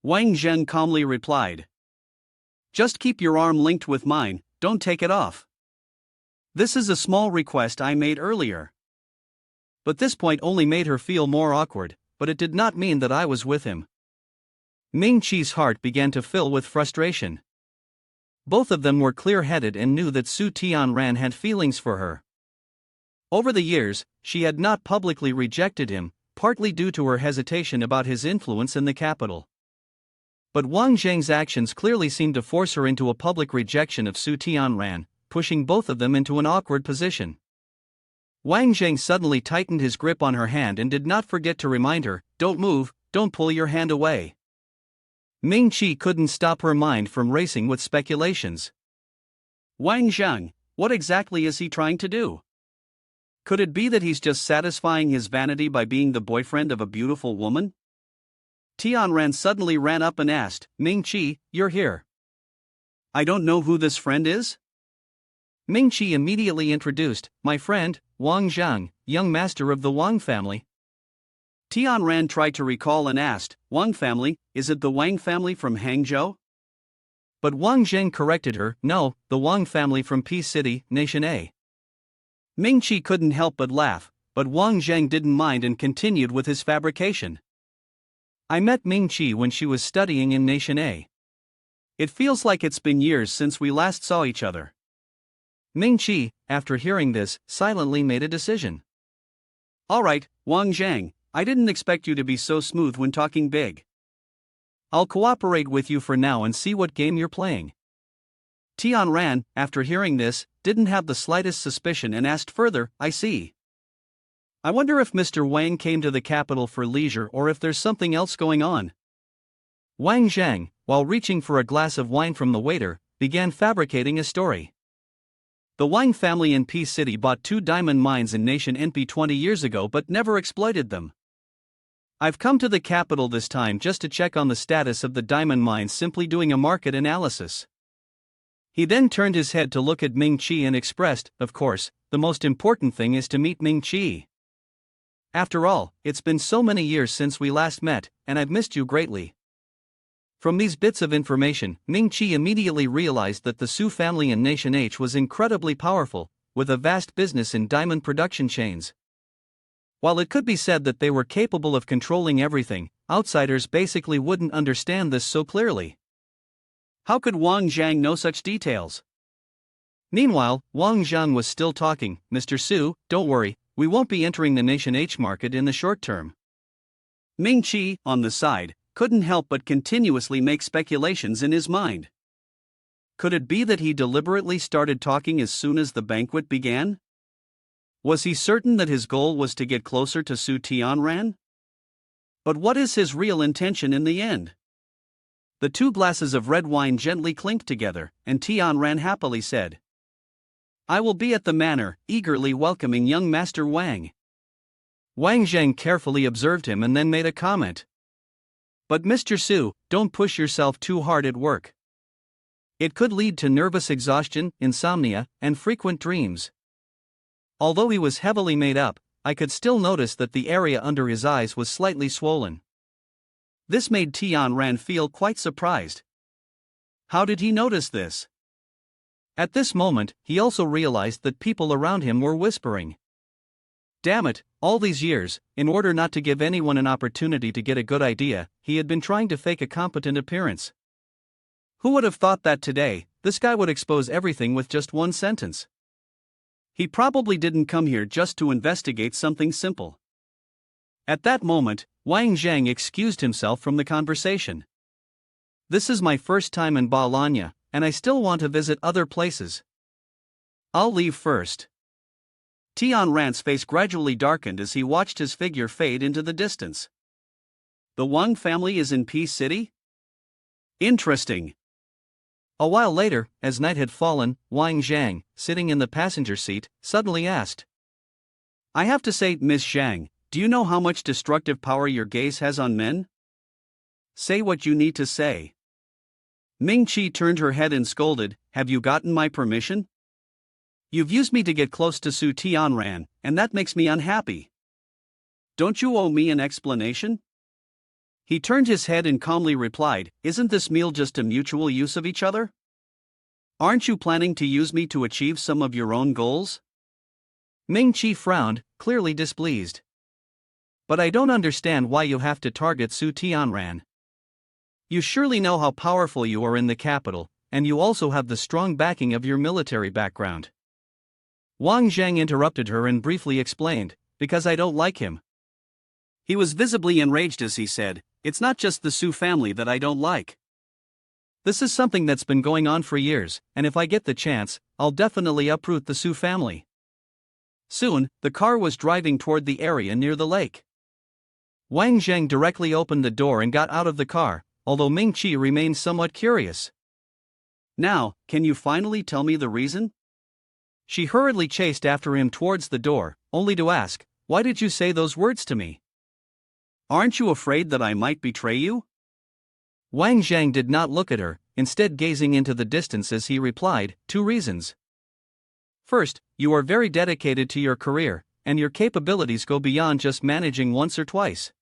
Wang Zhang calmly replied, "Just keep your arm linked with mine, don't take it off. This is a small request I made earlier." But this point only made her feel more awkward, but it did not mean that I was with him. Ming Chi's heart began to fill with frustration. Both of them were clear-headed and knew that Su Tianran had feelings for her. Over the years, she had not publicly rejected him, partly due to her hesitation about his influence in the capital. But Wang Zhang's actions clearly seemed to force her into a public rejection of Su Tianran, pushing both of them into an awkward position. Wang Zhang suddenly tightened his grip on her hand and did not forget to remind her, "Don't move, don't pull your hand away." Ming Chi couldn't stop her mind from racing with speculations. Wang Zhang, what exactly is he trying to do? Could it be that he's just satisfying his vanity by being the boyfriend of a beautiful woman? Tianran suddenly ran up and asked, "Ming Chi, you're here." "I don't know who this friend is." Ming Chi immediately introduced, "My friend, Wang Zhang, young master of the Wang family." Tianran tried to recall and asked, "Wang family, is it the Wang family from Hangzhou?" But Wang Zhang corrected her, "No, the Wang family from Peace City, Nation A." Ming Chi couldn't help but laugh, but Wang Zhang didn't mind and continued with his fabrication. "I met Ming Chi when she was studying in Nation A. It feels like it's been years since we last saw each other." Ming Chi, after hearing this, silently made a decision. "Alright, Wang Zhang, I didn't expect you to be so smooth when talking big. I'll cooperate with you for now and see what game you're playing." Tianran, after hearing this, didn't have the slightest suspicion and asked further, "I see. I wonder if Mr. Wang came to the capital for leisure or if there's something else going on." Wang Zhang, while reaching for a glass of wine from the waiter, began fabricating a story. The Wang family in Peace City bought 2 diamond mines in Nation NP 20 years ago but never exploited them. I've come to the capital this time just to check on the status of the diamond mines, simply doing a market analysis. He then turned his head to look at Ming Chi and expressed, of course, the most important thing is to meet Ming Chi. After all, it's been so many years since we last met, and I've missed you greatly. From these bits of information, Ming Chi immediately realized that the Su family in Nation H was incredibly powerful, with a vast business in diamond production chains. While it could be said that they were capable of controlling everything, outsiders basically wouldn't understand this so clearly. How could Wang Jang know such details? Meanwhile, Wang Jang was still talking. Mr. Su, don't worry, we won't be entering the Nation H market in the short term. Ming Chi, on the side, couldn't help but continuously make speculations in his mind. Could it be that he deliberately started talking as soon as the banquet began? Was he certain that his goal was to get closer to Su Tianran? But what is his real intention in the end? The two glasses of red wine gently clinked together, and Tianran happily said, "I will be at the manor," eagerly welcoming young Master Wang. Wang Zhang carefully observed him and then made a comment. "But Mr. Su, don't push yourself too hard at work. It could lead to nervous exhaustion, insomnia, and frequent dreams." Although he was heavily made up, I could still notice that the area under his eyes was slightly swollen. This made Tianran feel quite surprised. How did he notice this? At this moment, he also realized that people around him were whispering. Damn it, all these years, in order not to give anyone an opportunity to get a good idea, he had been trying to fake a competent appearance. Who would have thought that today, this guy would expose everything with just one sentence? He probably didn't come here just to investigate something simple. At that moment, Wang Zhang excused himself from the conversation. "This is my first time in Bologna, and I still want to visit other places. I'll leave first." Tianran's face gradually darkened as he watched his figure fade into the distance. The Wang family is in Peace City? Interesting. A while later, as night had fallen, Wang Zhang, sitting in the passenger seat, suddenly asked, "I have to say, Miss Zhang, do you know how much destructive power your gaze has on men? Say what you need to say." Ming Chi turned her head and scolded, "Have you gotten my permission? You've used me to get close to Su Tianran, and that makes me unhappy. Don't you owe me an explanation?" He turned his head and calmly replied, "Isn't this meal just a mutual use of each other? Aren't you planning to use me to achieve some of your own goals?" Ming Chi frowned, clearly displeased. "But I don't understand why you have to target Su Tianran. You surely know how powerful you are in the capital, and you also have the strong backing of your military background." Wang Zhang interrupted her and briefly explained, "Because I don't like him." He was visibly enraged as he said, "It's not just the Su family that I don't like. This is something that's been going on for years, and if I get the chance, I'll definitely uproot the Su family." Soon, the car was driving toward the area near the lake. Wang Zhang directly opened the door and got out of the car, although Ming Chi remained somewhat curious. "Now, can you finally tell me the reason?" She hurriedly chased after him towards the door, only to ask, "Why did you say those words to me? Aren't you afraid that I might betray you?" Wang Zhang did not look at her, instead gazing into the distance as he replied, "2 reasons. First, you are very dedicated to your career, and your capabilities go beyond just managing once or twice.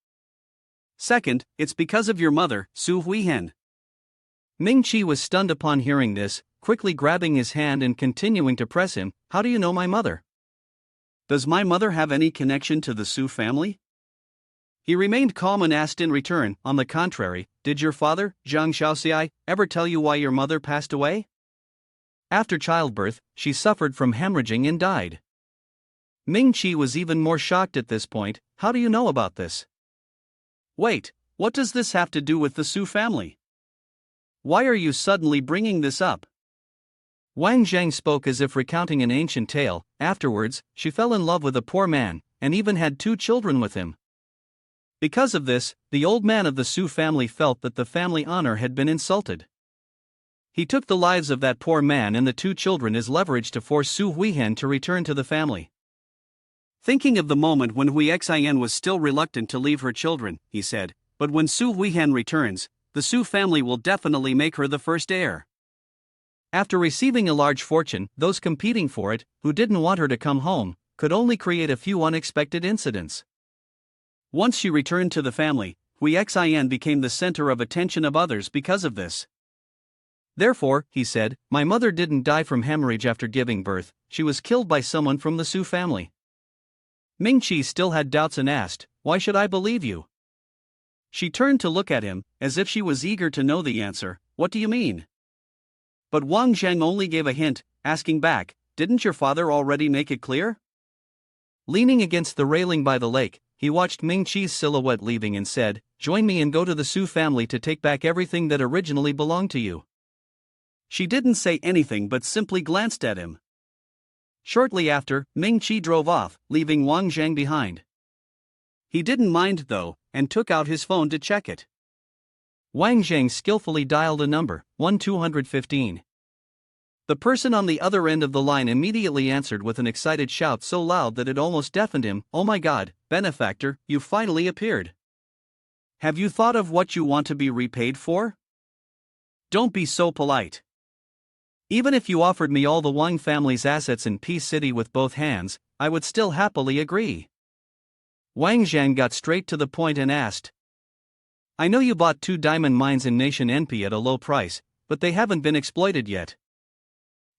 Second, it's because of your mother, Su Huihen." Ming Chi was stunned upon hearing this, quickly grabbing his hand and continuing to press him. "How do you know my mother? Does my mother have any connection to the Su family?" He remained calm and asked in return, "On the contrary, did your father, Zhang Xiaoxiai, ever tell you why your mother passed away? After childbirth, she suffered from hemorrhaging and died." Ming Chi was even more shocked at this point. "How do you know about this? Wait, what does this have to do with the Su family? Why are you suddenly bringing this up?" Wang Zhang spoke as if recounting an ancient tale. "Afterwards, she fell in love with a poor man, and even had 2 children with him. Because of this, the old man of the Su family felt that the family honor had been insulted. He took the lives of that poor man and the 2 children as leverage to force Su Huihen to return to the family. Thinking of the moment when Hui Xin was still reluctant to leave her children, he said, but when Su Huihan returns, the Su family will definitely make her the first heir. After receiving a large fortune, those competing for it, who didn't want her to come home, could only create a few unexpected incidents. Once she returned to the family, Hui Xin became the center of attention of others because of this. Therefore, he said, my mother didn't die from hemorrhage after giving birth, she was killed by someone from the Su family. Ming-Chi still had doubts and asked, why should I believe you? She turned to look at him, as if she was eager to know the answer, what do you mean? But Wang Jang only gave a hint, asking back, didn't your father already make it clear? Leaning against the railing by the lake, he watched Ming-Chi's silhouette leaving and said, join me and go to the Su family to take back everything that originally belonged to you. She didn't say anything but simply glanced at him. Shortly after, Ming-Chi drove off, leaving Wang Jang behind. He didn't mind though, and took out his phone to check it. Wang Jang skillfully dialed a number, 1215. The person on the other end of the line immediately answered with an excited shout so loud that it almost deafened him, oh my god, benefactor, you finally appeared. Have you thought of what you want to be repaid for? Don't be so polite. Even if you offered me all the Wang family's assets in Peace City with both hands, I would still happily agree. Wang Jang got straight to the point and asked. I know you bought 2 diamond mines in Nation NP at a low price, but they haven't been exploited yet.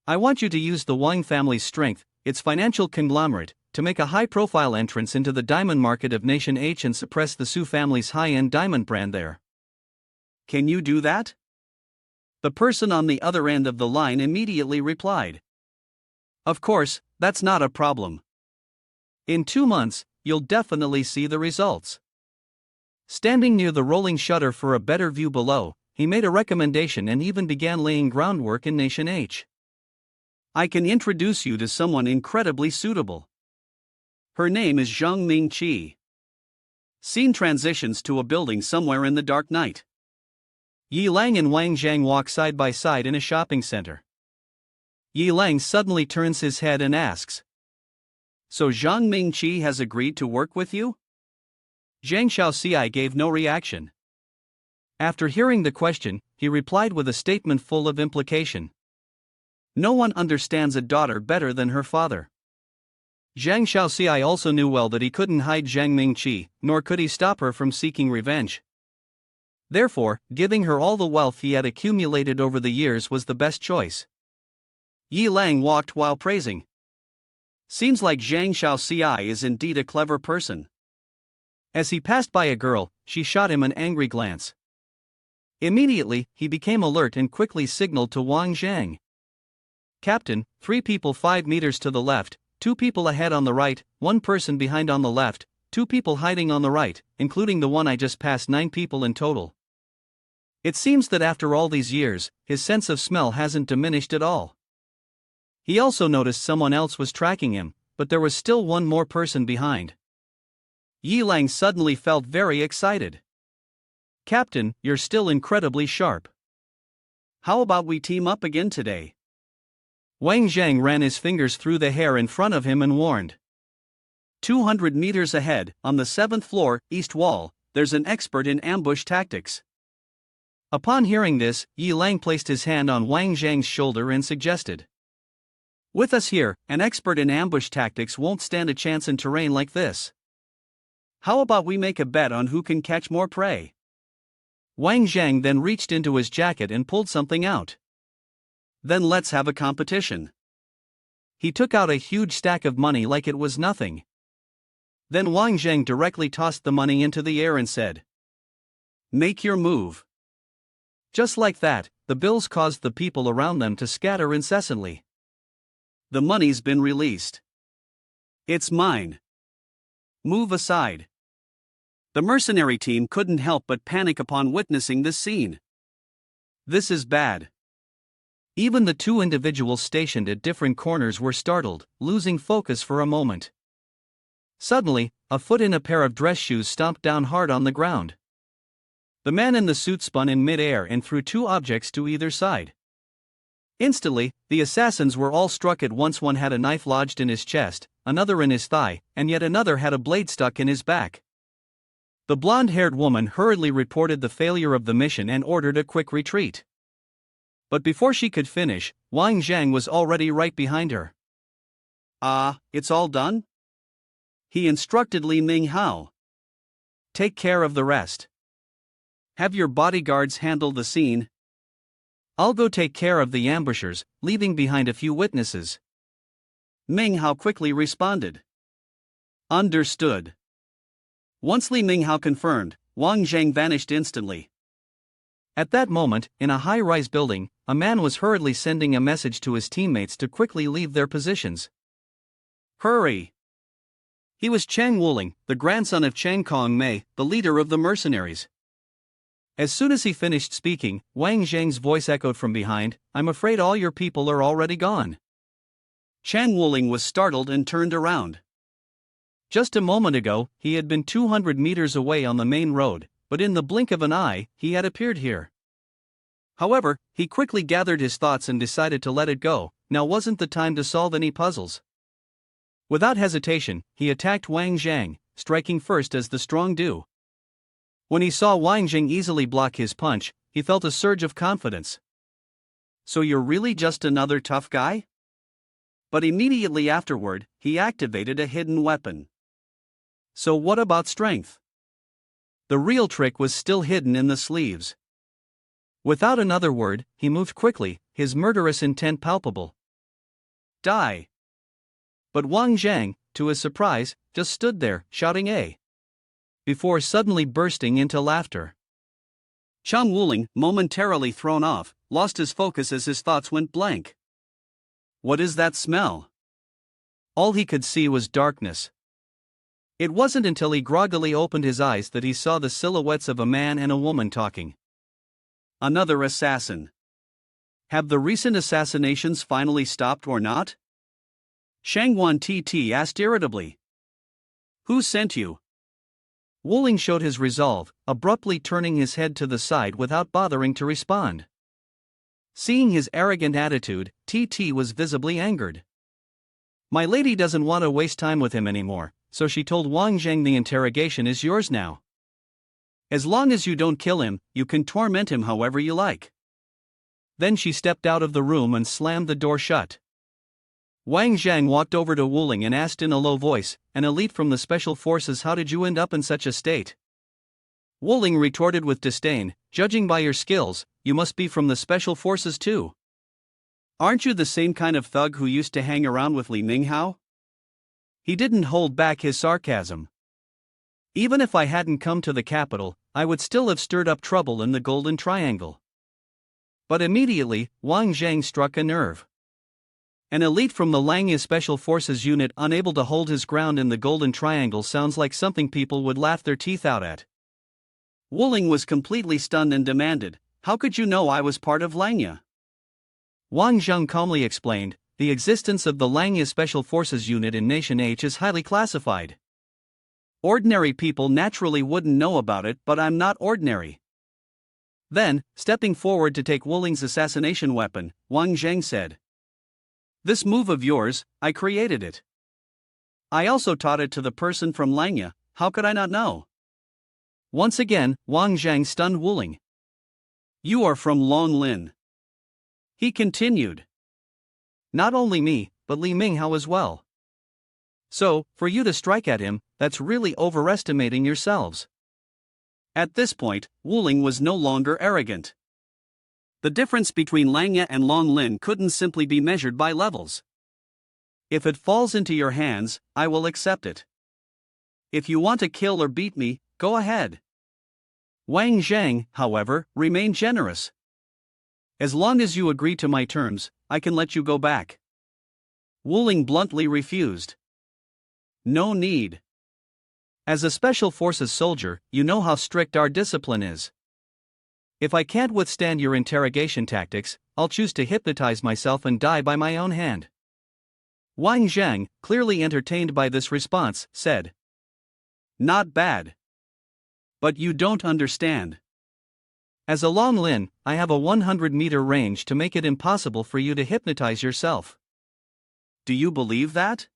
I want you to use the Wang family's strength, its financial conglomerate, to make a high-profile entrance into the diamond market of Nation H and suppress the Su family's high-end diamond brand there. Can you do that? The person on the other end of the line immediately replied. Of course, that's not a problem. In 2 months, you'll definitely see the results. Standing near the rolling shutter for a better view below, he made a recommendation and even began laying groundwork in Nation H. I can introduce you to someone incredibly suitable. Her name is Zhang Ming-Chi. Scene transitions to a building somewhere in the dark night. Yi Lang and Wang Jang walk side by side in a shopping center. Yi Lang suddenly turns his head and asks, so Zhang Ming-Chi has agreed to work with you? Zhang Xiaoxi gave no reaction. After hearing the question, he replied with a statement full of implication. No one understands a daughter better than her father. Zhang Xiaoxi also knew well that he couldn't hide Zhang Ming-Chi, nor could he stop her from seeking revenge. Therefore, giving her all the wealth he had accumulated over the years was the best choice. Yi Lang walked while praising. Seems like Zhang Xiaoxi is indeed a clever person. As he passed by a girl, she shot him an angry glance. Immediately, he became alert and quickly signaled to Wang Jang. Captain, 3 people 5 meters to the left, 2 people ahead on the right, 1 person behind on the left, 2 people hiding on the right, including the one I just passed, 9 people in total. It seems that after all these years, his sense of smell hasn't diminished at all. He also noticed someone else was tracking him, but there was still 1 more person behind. Yi Lang suddenly felt very excited. Captain, you're still incredibly sharp. How about we team up again today? Wang Jang ran his fingers through the hair in front of him and warned. 200 meters ahead, on the 7th floor, east wall, there's an expert in ambush tactics. Upon hearing this, Yi Lang placed his hand on Wang Zhang's shoulder and suggested. With us here, an expert in ambush tactics won't stand a chance in terrain like this. How about we make a bet on who can catch more prey? Wang Jang then reached into his jacket and pulled something out. Then let's have a competition. He took out a huge stack of money like it was nothing. Then Wang Jang directly tossed the money into the air and said, make your move. Just like that, the bills caused the people around them to scatter incessantly. The money's been released. It's mine. Move aside. The mercenary team couldn't help but panic upon witnessing this scene. This is bad. Even the 2 individuals stationed at different corners were startled, losing focus for a moment. Suddenly, a foot in a pair of dress shoes stomped down hard on the ground. The man in the suit spun in mid-air and threw 2 objects to either side. Instantly, the assassins were all struck at once. One had a knife lodged in his chest, another in his thigh, and yet another had a blade stuck in his back. The blonde-haired woman hurriedly reported the failure of the mission and ordered a quick retreat. But before she could finish, Wang Jang was already right behind her. It's all done? He instructed Li Minghao. Take care of the rest. Have your bodyguards handle the scene. I'll go take care of the ambushers, leaving behind a few witnesses. Minghao quickly responded. Understood. Once Li Minghao confirmed, Wang Jang vanished instantly. At that moment, in a high-rise building, a man was hurriedly sending a message to his teammates to quickly leave their positions. Hurry! He was Chang Wuling, the grandson of Chang Kong Mei, the leader of the mercenaries. As soon as he finished speaking, Wang Zhang's voice echoed from behind, "I'm afraid all your people are already gone." Chang Wuling was startled and turned around. Just a moment ago, he had been 200 meters away on the main road, but in the blink of an eye, he had appeared here. However, he quickly gathered his thoughts and decided to let it go. Now wasn't the time to solve any puzzles. Without hesitation, he attacked Wang Jang, striking first as the strong do. When he saw Wang Jing easily block his punch, he felt a surge of confidence. So you're really just another tough guy? But immediately afterward, he activated a hidden weapon. So what about strength? The real trick was still hidden in the sleeves. Without another word, he moved quickly, his murderous intent palpable. Die! But Wang Jang, to his surprise, just stood there, shouting "A!" before suddenly bursting into laughter. Chang Wuling, momentarily thrown off, lost his focus as his thoughts went blank. What is that smell? All he could see was darkness. It wasn't until he groggily opened his eyes that he saw the silhouettes of a man and a woman talking. Another assassin. Have the recent assassinations finally stopped or not? Sun Wan Titi asked irritably. Who sent you? Wuling showed his resolve, abruptly turning his head to the side without bothering to respond. Seeing his arrogant attitude, Titi was visibly angered. My lady doesn't want to waste time with him anymore, so she told Wang Jang the interrogation is yours now. As long as you don't kill him, you can torment him however you like. Then she stepped out of the room and slammed the door shut. Wang Jang walked over to Wuling and asked in a low voice, "An elite from the special forces, how did you end up in such a state?" Wuling retorted with disdain, "Judging by your skills, you must be from the special forces too. Aren't you the same kind of thug who used to hang around with Li Minghao?" He didn't hold back his sarcasm. Even if I hadn't come to the capital, I would still have stirred up trouble in the Golden Triangle. But immediately, Wang Jang struck a nerve. An elite from the Langya Special Forces unit unable to hold his ground in the Golden Triangle sounds like something people would laugh their teeth out at. Wuling was completely stunned and demanded, "How could you know I was part of Langya?" Wang Jang calmly explained, "The existence of the Langya Special Forces unit in Nation H is highly classified. Ordinary people naturally wouldn't know about it, but I'm not ordinary." Then, stepping forward to take Wuling's assassination weapon, Wang Jang said, "This move of yours, I created it. I also taught it to the person from Langya, how could I not know?" Once again, Wang Jang stunned Wuling. "You are from Longlin," he continued. "Not only me, but Li Minghao as well. So, for you to strike at him, that's really overestimating yourselves." At this point, Wuling was no longer arrogant. The difference between Langya and Longlin couldn't simply be measured by levels. If it falls into your hands, I will accept it. If you want to kill or beat me, go ahead. Wang Jang, however, remained generous. "As long as you agree to my terms, I can let you go back." Wuling bluntly refused. "No need. As a Special Forces soldier, you know how strict our discipline is. If I can't withstand your interrogation tactics, I'll choose to hypnotize myself and die by my own hand." Wang Jang, clearly entertained by this response, said, "Not bad. But you don't understand. As a Long Lin, I have a 100-meter range to make it impossible for you to hypnotize yourself. Do you believe that?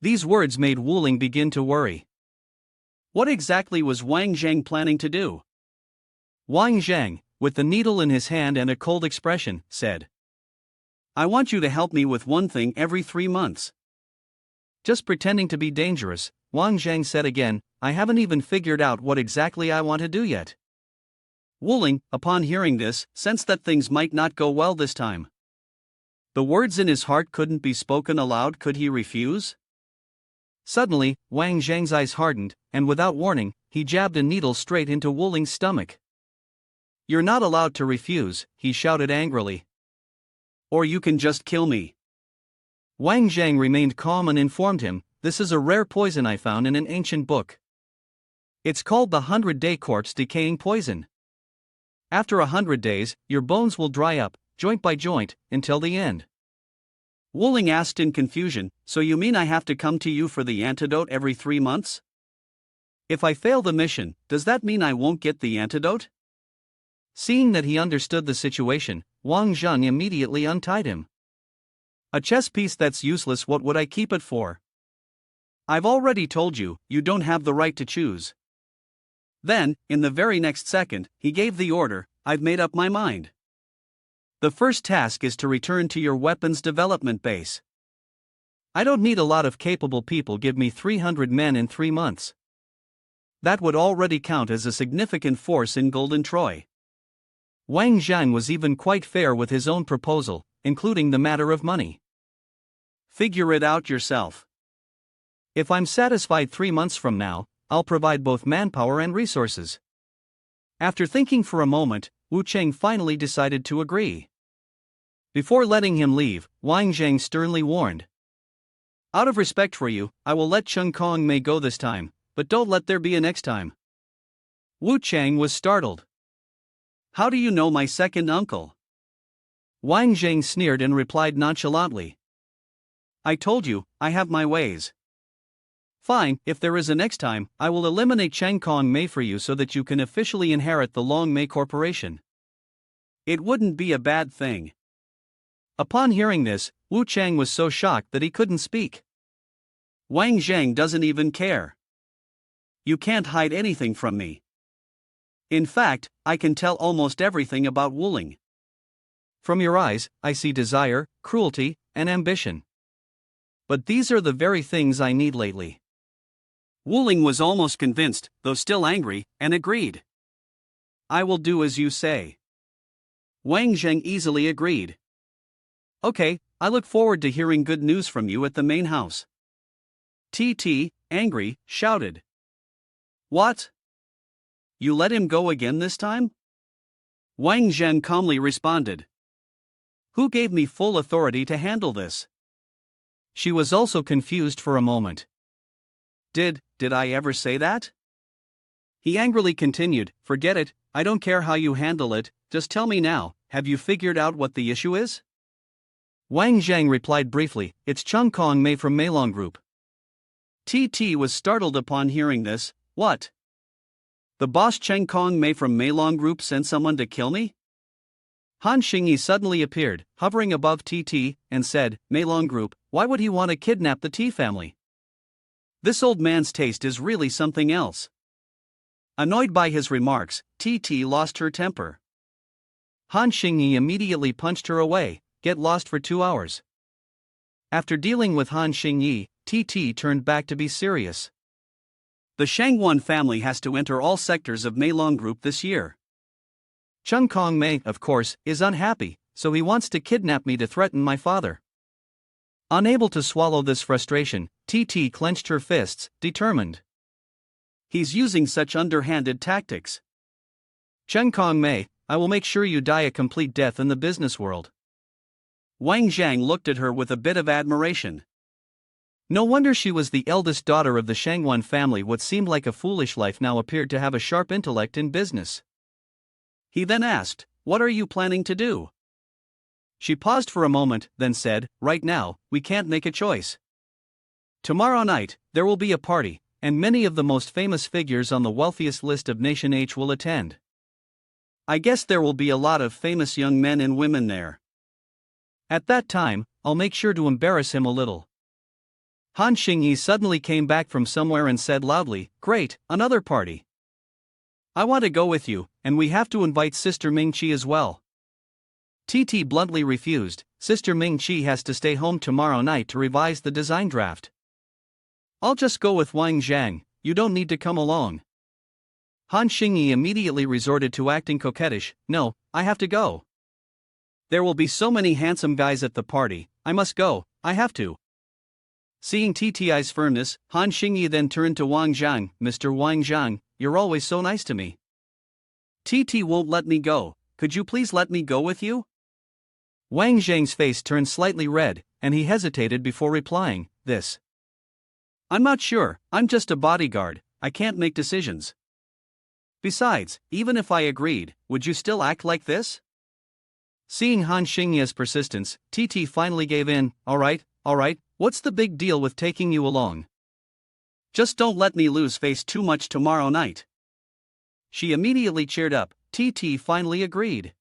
These words made Wuling begin to worry. What exactly was Wang Jang planning to do? Wang Jang, with the needle in his hand and a cold expression, said, I want you to help me with one thing every 3 months. Just pretending to be dangerous, Wang Jang said again, I haven't even figured out what exactly I want to do yet. Wuling, upon hearing this, sensed that things might not go well this time. The words in his heart couldn't be spoken aloud. Could he refuse? Suddenly, Wang Zhang's eyes hardened, and without warning, he jabbed a needle straight into Wuling's stomach. You're not allowed to refuse, he shouted angrily. Or you can just kill me. Wang Jang remained calm and informed him, this is a rare poison I found in an ancient book. It's called the 100-day corpse decaying poison. After 100 days, your bones will dry up, joint by joint, until the end. Wuling asked in confusion, so you mean I have to come to you for the antidote every 3 months? If I fail the mission, does that mean I won't get the antidote? Seeing that he understood the situation, Wang Jang immediately untied him. A chess piece that's useless, what would I keep it for? I've already told you, you don't have the right to choose. Then, in the very next second, he gave the order, I've made up my mind. The first task is to return to your weapons development base. I don't need a lot of capable people. Give me 300 men in 3 months. That would already count as a significant force in Golden Troy. Wang Jang was even quite fair with his own proposal, including the matter of money. Figure it out yourself. If I'm satisfied 3 months from now, I'll provide both manpower and resources. After thinking for a moment, Wu Cheng finally decided to agree. Before letting him leave, Wang Jang sternly warned. Out of respect for you, I will let Cheng Kong Mei go this time, but don't let there be a next time. Wu Cheng was startled. How do you know my second uncle? Wang Jang sneered and replied nonchalantly. I told you, I have my ways. Fine, if there is a next time, I will eliminate Cheng Kong Mei for you so that you can officially inherit the Long Mei Corporation. It wouldn't be a bad thing. Upon hearing this, Wu Cheng was so shocked that he couldn't speak. Wang Zhang doesn't even care. You can't hide anything from me. In fact, I can tell almost everything about Wuling. From your eyes, I see desire, cruelty, and ambition. But these are the very things I need lately. Wuling was almost convinced, though still angry, and agreed. I will do as you say. Wang Zhang easily agreed. Okay, I look forward to hearing good news from you at the main house. Titi, angry, shouted. What? You let him go again this time? Wang Zhang calmly responded. Who gave me full authority to handle this? She was also confused for a moment. Did I ever say that? He angrily continued, forget it, I don't care how you handle it, just tell me now, have you figured out what the issue is? Wang Zhang replied briefly, it's Cheng Kong Mei from Meilong Group. Titi was startled upon hearing this, what? The boss Cheng Kong Mei from Meilong Group sent someone to kill me? Han Xingyi suddenly appeared, hovering above Titi, and said, Meilong Group, why would he want to kidnap the T family? This old man's taste is really something else. Annoyed by his remarks, Titi lost her temper. Han Xingyi immediately punched her away, get lost for 2 hours. After dealing with Han Xingyi, Titi turned back to be serious. The Sun Wan family has to enter all sectors of Meilong Group this year. Cheng Kong Mei, of course, is unhappy, so he wants to kidnap me to threaten my father. Unable to swallow this frustration, Titi clenched her fists, determined. He's using such underhanded tactics. Cheng Kong Mei, I will make sure you die a complete death in the business world. Wang Zhang looked at her with a bit of admiration. No wonder she was the eldest daughter of the Sun Wan family. What seemed like a foolish life now appeared to have a sharp intellect in business. He then asked, what are you planning to do? She paused for a moment, then said, right now, we can't make a choice. Tomorrow night, there will be a party, and many of the most famous figures on the wealthiest list of Nation H will attend. I guess there will be a lot of famous young men and women there. At that time, I'll make sure to embarrass him a little. Han Xingyi suddenly came back from somewhere and said loudly, "Great, another party. I want to go with you, and we have to invite Sister Ming-Chi as well." Titi bluntly refused. Sister Ming-Chi has to stay home tomorrow night to revise the design draft. "I'll just go with Wang Jang, you don't need to come along." Han Xingyi immediately resorted to acting coquettish. "No, I have to go. There will be so many handsome guys at the party, I must go, I have to." Seeing Titi's firmness, Han Xingyi then turned to Wang Jang. "Mr. Wang Jang, you're always so nice to me. Titi won't let me go, could you please let me go with you?" Wang Zhang's face turned slightly red, and he hesitated before replying, "This. I'm not sure, I'm just a bodyguard, I can't make decisions. Besides, even if I agreed, would you still act like this?" Seeing Han Xingyi's persistence, Titi finally gave in. All right, what's the big deal with taking you along? Just don't let me lose face too much tomorrow night." She immediately cheered up. Titi finally agreed.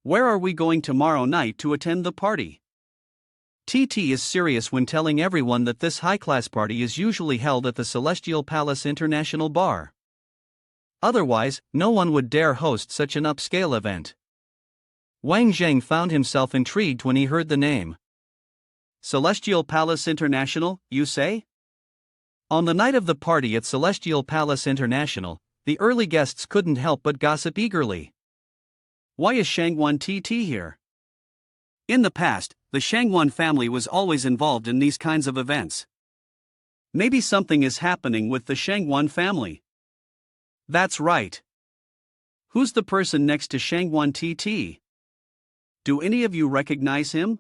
"Where are we going tomorrow night to attend the party?" Titi is serious when telling everyone that this high-class party is usually held at the Celestial Palace International Bar. Otherwise, no one would dare host such an upscale event. Wang Zhang found himself intrigued when he heard the name. Celestial Palace International, you say? On the night of the party at Celestial Palace International, the early guests couldn't help but gossip eagerly. Why is Shangwan Titi here? In the past, the Shangwan family was always involved in these kinds of events. Maybe something is happening with the Shangwan family. That's right. Who's the person next to Shangwan Titi? Do any of you recognize him?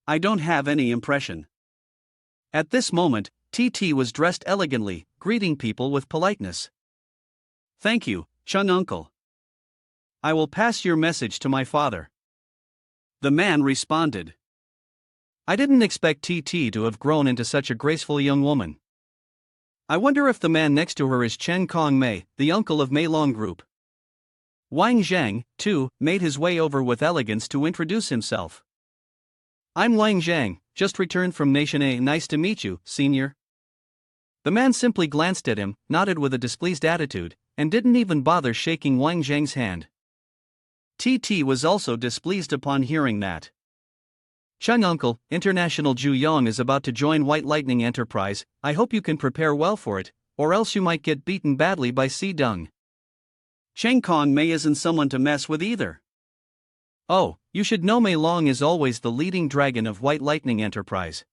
I don't have any impression. At this moment, Titi was dressed elegantly, greeting people with politeness. Thank you, Chung uncle. I will pass your message to my father. The man responded. I didn't expect Titi to have grown into such a graceful young woman. I wonder if the man next to her is Chen Kong Mei, the uncle of Mei Long Group. Wang Zhang, too, made his way over with elegance to introduce himself. I'm Wang Jang, just returned from Nation A. Nice to meet you, senior. The man simply glanced at him, nodded with a displeased attitude, and didn't even bother shaking Wang Zhang's hand. Titi was also displeased upon hearing that. Chung uncle, International Ju Yong is about to join White Lightning Enterprise. I hope you can prepare well for it, or else you might get beaten badly by Si Dung. Cheng Kong Mei isn't someone to mess with either. Oh, you should know Mei Long is always the leading dragon of White Lightning Enterprise.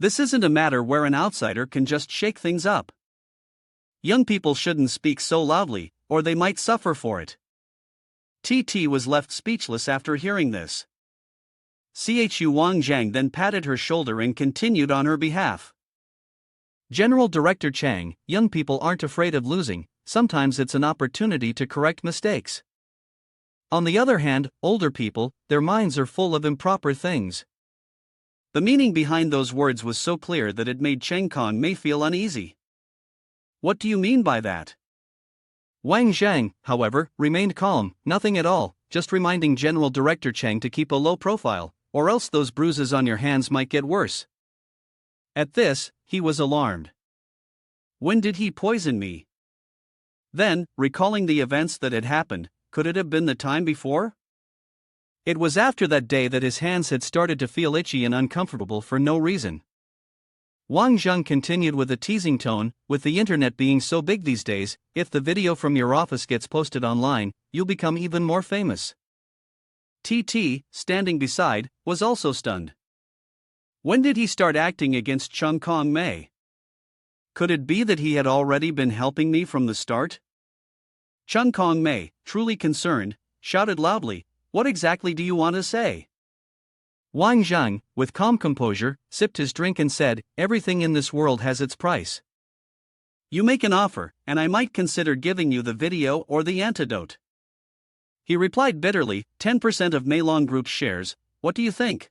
This isn't a matter where an outsider can just shake things up. Young people shouldn't speak so loudly, or they might suffer for it. TT was left speechless after hearing this. Chu Wang Zhang then patted her shoulder and continued on her behalf. General Director Chang, young people aren't afraid of losing, sometimes it's an opportunity to correct mistakes. On the other hand, older people, their minds are full of improper things. The meaning behind those words was so clear that it made Cheng Kong Mei feel uneasy. What do you mean by that? Wang Zhang, however, remained calm. Nothing at all, just reminding General Director Chang to keep a low profile, or else those bruises on your hands might get worse. At this, he was alarmed. When did he poison me? Then, recalling the events that had happened, could it have been the time before? It was after that day that his hands had started to feel itchy and uncomfortable for no reason. Wang Zhang continued with a teasing tone, with the internet being so big these days, if the video from your office gets posted online, you'll become even more famous. TT, standing beside, was also stunned. When did he start acting against Chung Kong Mei? Could it be that he had already been helping me from the start? Chung Kong Mei, truly concerned, shouted loudly, "What exactly do you want to say?" Wang Zhang, with calm composure, sipped his drink and said, "Everything in this world has its price. You make an offer, and I might consider giving you the video or the antidote." He replied bitterly, 10% of Meilong Group's shares, what do you think?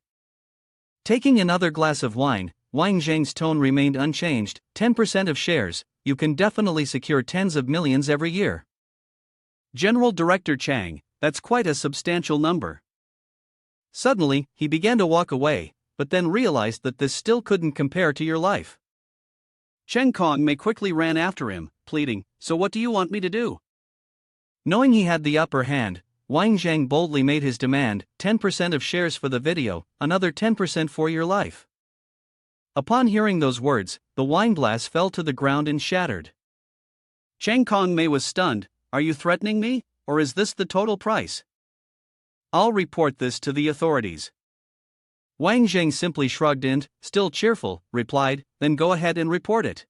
Taking another glass of wine, Wang Zhang's tone remained unchanged, 10% of shares, you can definitely secure tens of millions every year. General Director Chang, that's quite a substantial number. Suddenly, he began to walk away, but then realized that this still couldn't compare to your life. Chen Kongmei quickly ran after him, pleading, "So what do you want me to do?" Knowing he had the upper hand, Wang Jang boldly made his demand: 10% of shares for the video, another 10% for your life. Upon hearing those words, the wine glass fell to the ground and shattered. Chen Kongmei was stunned. "Are you threatening me, or is this the total price?" "I'll report this to the authorities." Wang Jang simply shrugged and, still cheerful, replied, "Then go ahead and report it.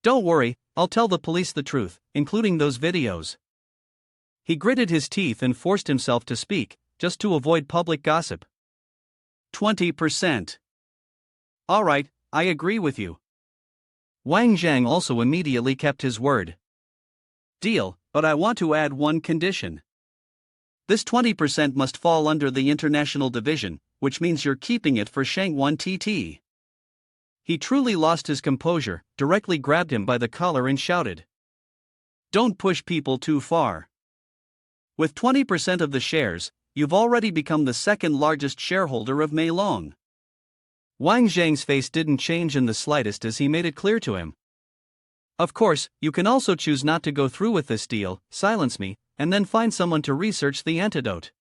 Don't worry, I'll tell the police the truth, including those videos." He gritted his teeth and forced himself to speak, just to avoid public gossip. 20%. Alright, I agree with you. Wang Jang also immediately kept his word. Deal, but I want to add one condition. This 20% must fall under the international division, which means you're keeping it for Sun Wan Titi. He truly lost his composure, directly grabbed him by the collar and shouted, "Don't push people too far. With 20% of the shares, you've already become the second largest shareholder of Mei Long." Wang Zhang's face didn't change in the slightest as he made it clear to him. "Of course, you can also choose not to go through with this deal, silence me, and then find someone to research the antidote.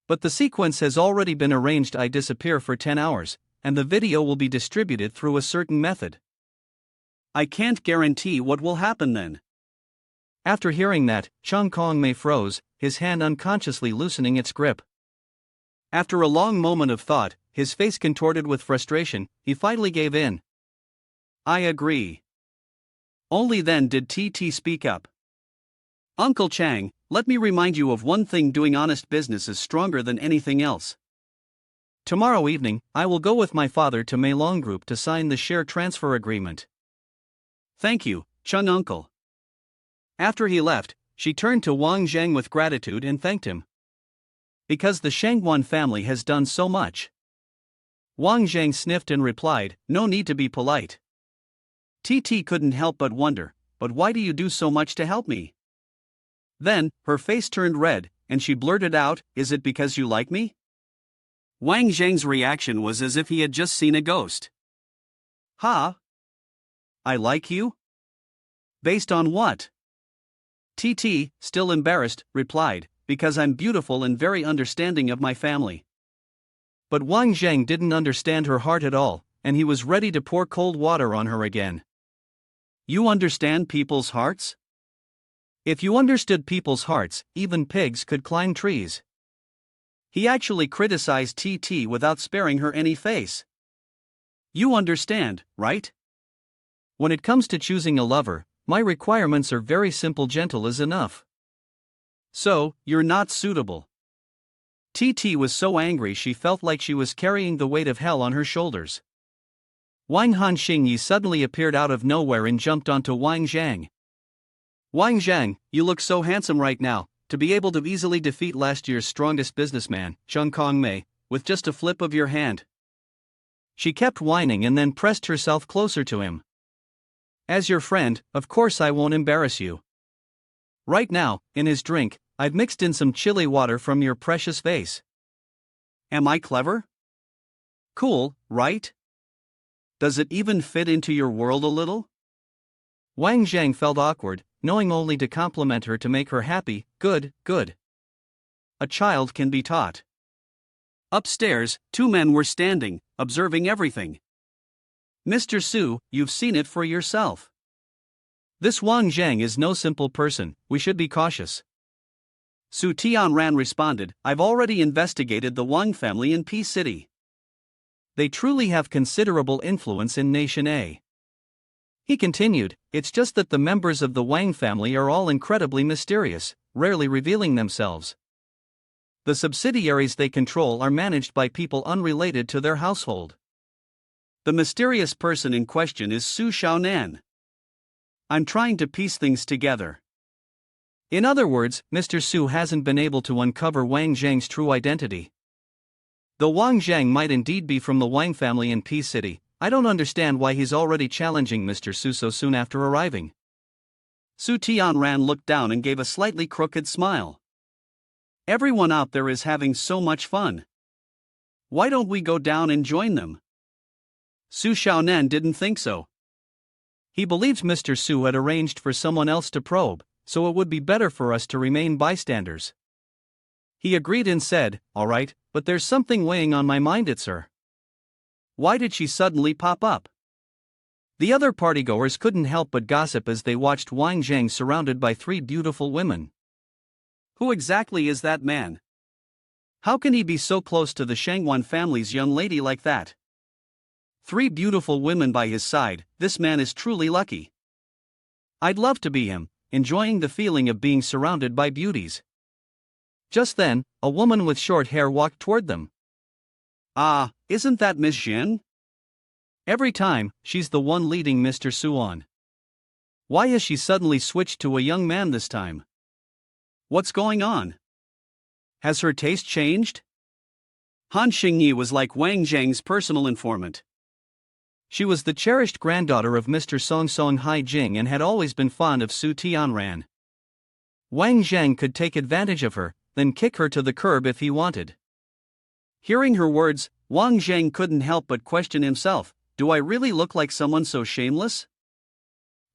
But the sequence has already been arranged. I disappear for 10 hours, and the video will be distributed through a certain method." "I can't guarantee what will happen then." After hearing that, Chen Kongmei froze, his hand unconsciously loosening its grip. After a long moment of thought, his face contorted with frustration, he finally gave in. "I agree." Only then did TT speak up. "Uncle Chang, let me remind you of one thing: doing honest business is stronger than anything else. Tomorrow evening, I will go with my father to Mei Long Group to sign the share transfer agreement." "Thank you, Chung uncle." After he left, she turned to Wang Jang with gratitude and thanked him. "Because the Shan Wan family has done so much." Wang Jang sniffed and replied, "No need to be polite." TT couldn't help but wonder, "But why do you do so much to help me?" Then, her face turned red, and she blurted out, "Is it because you like me?" Wang Zhang's reaction was as if he had just seen a ghost. "Huh? I like you? Based on what?" TT, still embarrassed, replied, "Because I'm beautiful and very understanding of my family." But Wang Zhang didn't understand her heart at all, and he was ready to pour cold water on her again. "You understand people's hearts? If you understood people's hearts, even pigs could climb trees." He actually criticized TT without sparing her any face. "You understand, right? When it comes to choosing a lover, my requirements are very simple: gentle is enough. So, you're not suitable." TT was so angry she felt like she was carrying the weight of hell on her shoulders. Wang Hanxingyi suddenly appeared out of nowhere and jumped onto Wang Zhang. "Wang Zhang, you look so handsome right now, to be able to easily defeat last year's strongest businessman, Chen Kongmei, with just a flip of your hand." She kept whining and then pressed herself closer to him. "As your friend, of course I won't embarrass you. Right now, in his drink, I've mixed in some chili water from your precious vase. Am I clever? Cool, right? Does it even fit into your world a little?" Wang Zhang felt awkward, knowing only to compliment her to make her happy. Good, good. A child can be taught. Upstairs, two men were standing, observing everything. "Mr. Su, you've seen it for yourself. This Wang Zhang is no simple person, we should be cautious." Su Tianran responded, "I've already investigated the Wang family in P City. They truly have considerable influence in Nation A." He continued, "It's just that the members of the Wang family are all incredibly mysterious, rarely revealing themselves. The subsidiaries they control are managed by people unrelated to their household. The mysterious person in question is Su Xiaonan. I'm trying to piece things together." In other words, Mr. Su hasn't been able to uncover Wang Zhang's true identity. Though Wang Zhang might indeed be from the Wang family in P City, I don't understand why he's already challenging Mr. Su so soon after arriving. Su Tianran looked down and gave a slightly crooked smile. Everyone out there is having so much fun. Why don't we go down and join them? Su Xiaonan didn't think so. He believed Mr. Su had arranged for someone else to probe, so it would be better for us to remain bystanders. He agreed and said, "All right, but there's something weighing on my mind, it's her." Why did she suddenly pop up? The other partygoers couldn't help but gossip as they watched Wang Jang surrounded by 3 beautiful women. Who exactly is that man? How can he be so close to the Shangwan family's young lady like that? 3 beautiful women by his side, this man is truly lucky. I'd love to be him, enjoying the feeling of being surrounded by beauties. Just then, a woman with short hair walked toward them. Ah, isn't that Miss Shan? Every time, she's the one leading Mr. Su on. Why has she suddenly switched to a young man this time? What's going on? Has her taste changed? Han Xingyi was like Wang Jang's personal informant. She was the cherished granddaughter of Mr. Song Song Hai Jing and had always been fond of Su Tianran. Wang Zhang could take advantage of her, then kick her to the curb if he wanted. Hearing her words, Wang Zhang couldn't help but question himself, do I really look like someone so shameless?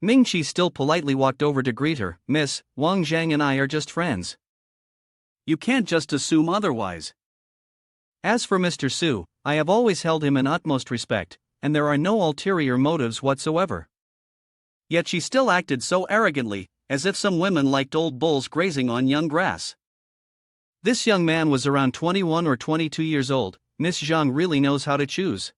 Ming Qi still politely walked over to greet her. "Miss, Wang Zhang and I are just friends." You can't just assume otherwise. As for Mr. Su, I have always held him in utmost respect, and there are no ulterior motives whatsoever. Yet she still acted so arrogantly, as if some women liked old bulls grazing on young grass. This young man was around 21 or 22 years old. Miss Zhang really knows how to choose.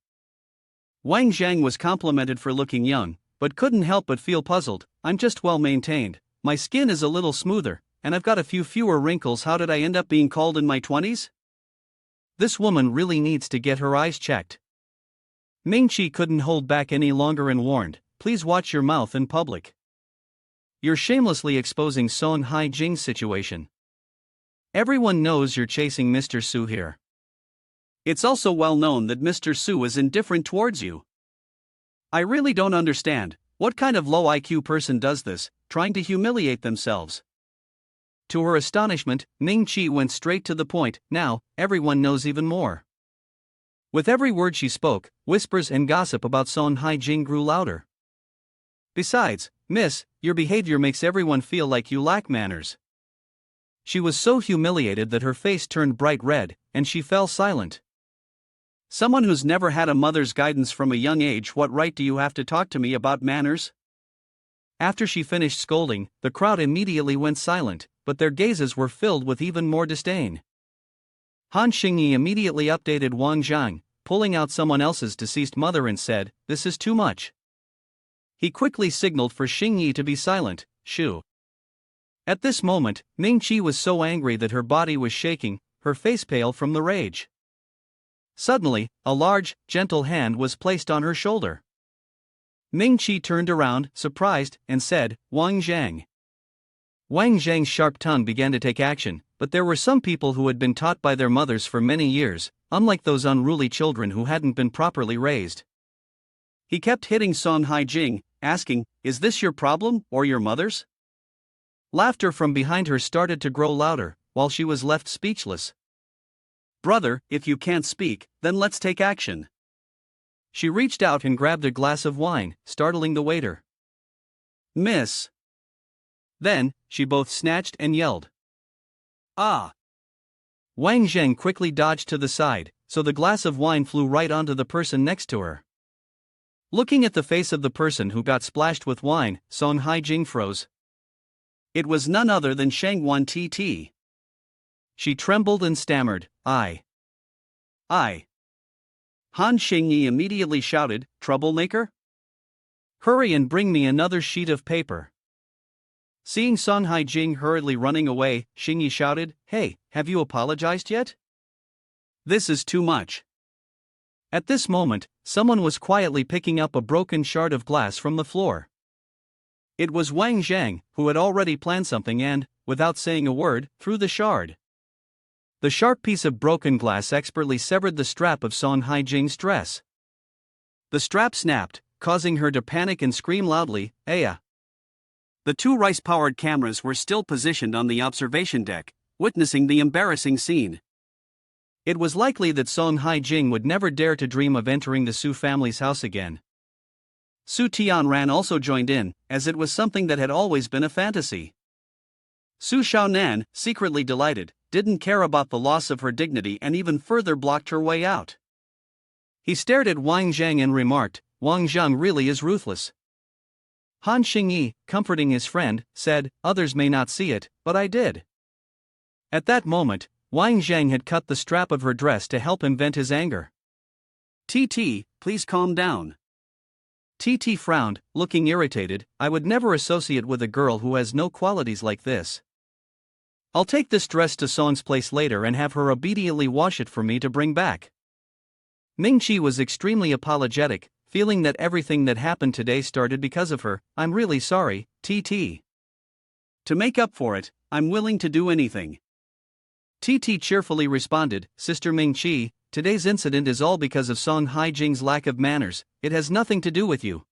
Wang Zhang was complimented for looking young, but couldn't help but feel puzzled. I'm just well maintained, my skin is a little smoother, and I've got a few fewer wrinkles. How did I end up being called in my 20s? This woman really needs to get her eyes checked. Ming Qi couldn't hold back any longer and warned, "Please watch your mouth in public. You're shamelessly exposing Song Hai Jing's situation. Everyone knows you're chasing Mr. Su here. It's also well known that Mr. Su is indifferent towards you. I really don't understand, what kind of low IQ person does this, trying to humiliate themselves?" To her astonishment, Ming Qi went straight to the point. Now, everyone knows even more. With every word she spoke, whispers and gossip about Song Hai Jing grew louder. Besides, "Miss, your behavior makes everyone feel like you lack manners." She was so humiliated that her face turned bright red, and she fell silent. Someone who's never had a mother's guidance from a young age, what right do you have to talk to me about manners? After she finished scolding, the crowd immediately went silent, but their gazes were filled with even more disdain. Han Xingyi immediately updated Wang Zhang, pulling out someone else's deceased mother, and said, "This is too much." He quickly signaled for Xingyi to be silent. "Shoo." At this moment, Ming Qi was so angry that her body was shaking, her face pale from the rage. Suddenly, a large, gentle hand was placed on her shoulder. Ming Qi turned around, surprised, and said, "Wang Zhang." Wang Zhang's sharp tongue began to take action, but there were some people who had been taught by their mothers for many years, unlike those unruly children who hadn't been properly raised. He kept hitting Song Hai Jing, asking, "Is this your problem, or your mother's?" Laughter from behind her started to grow louder, while she was left speechless. "Brother, if you can't speak, then let's take action." She reached out and grabbed a glass of wine, startling the waiter. "Miss." Then, she both snatched and yelled. "Ah!" Wang Zheng quickly dodged to the side, so the glass of wine flew right onto the person next to her. Looking at the face of the person who got splashed with wine, Song Hai Jing froze. It was none other than Shangwan Titi. She trembled and stammered, I. Han Xingyi immediately shouted, "Troublemaker? Hurry and bring me another sheet of paper." Seeing Song Hai Jing hurriedly running away, Xingyi shouted, "Hey, have you apologized yet? This is too much." At this moment, someone was quietly picking up a broken shard of glass from the floor. It was Wang Zhang, who had already planned something and, without saying a word, threw the shard. The sharp piece of broken glass expertly severed the strap of Song Hai Jing's dress. The strap snapped, causing her to panic and scream loudly, "Aya!" The two rice-powered cameras were still positioned on the observation deck, witnessing the embarrassing scene. It was likely that Song Hai-jing would never dare to dream of entering the Su family's house again. Su Tianran also joined in, as it was something that had always been a fantasy. Su Xiaonan, secretly delighted, didn't care about the loss of her dignity and even further blocked her way out. He stared at Wang Jang and remarked, "Wang Jang really is ruthless." Han Xingyi, comforting his friend, said, "Others may not see it, but I did." At that moment, Wang Jang had cut the strap of her dress to help him vent his anger. "Titi, please calm down." Titi frowned, looking irritated. "I would never associate with a girl who has no qualities like this. I'll take this dress to Song's place later and have her obediently wash it for me to bring back." Ming-chi was extremely apologetic, feeling that everything that happened today started because of her. "I'm really sorry, Titi. To make up for it, I'm willing to do anything." Titi cheerfully responded, "Sister Ming-chi, today's incident is all because of Song Hai-jing's lack of manners, it has nothing to do with you."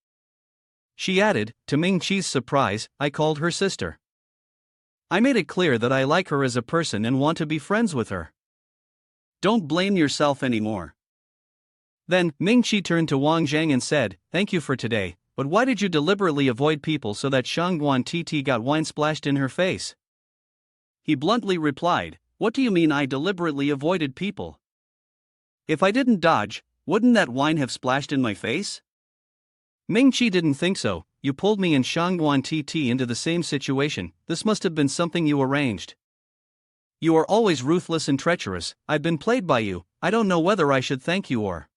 She added, to Ming-chi's surprise, "I called her sister. I made it clear that I like her as a person and want to be friends with her." "Don't blame yourself anymore." Then, Ming-chi turned to Wang Jang and said, "Thank you for today, but why did you deliberately avoid people so that Shangguan Titi got wine splashed in her face?" He bluntly replied, "What do you mean I deliberately avoided people? If I didn't dodge, wouldn't that wine have splashed in my face?" Ming-chi didn't think so. "You pulled me and Shangguan Titi into the same situation, this must have been something you arranged. You are always ruthless and treacherous, I've been played by you, I don't know whether I should thank you or."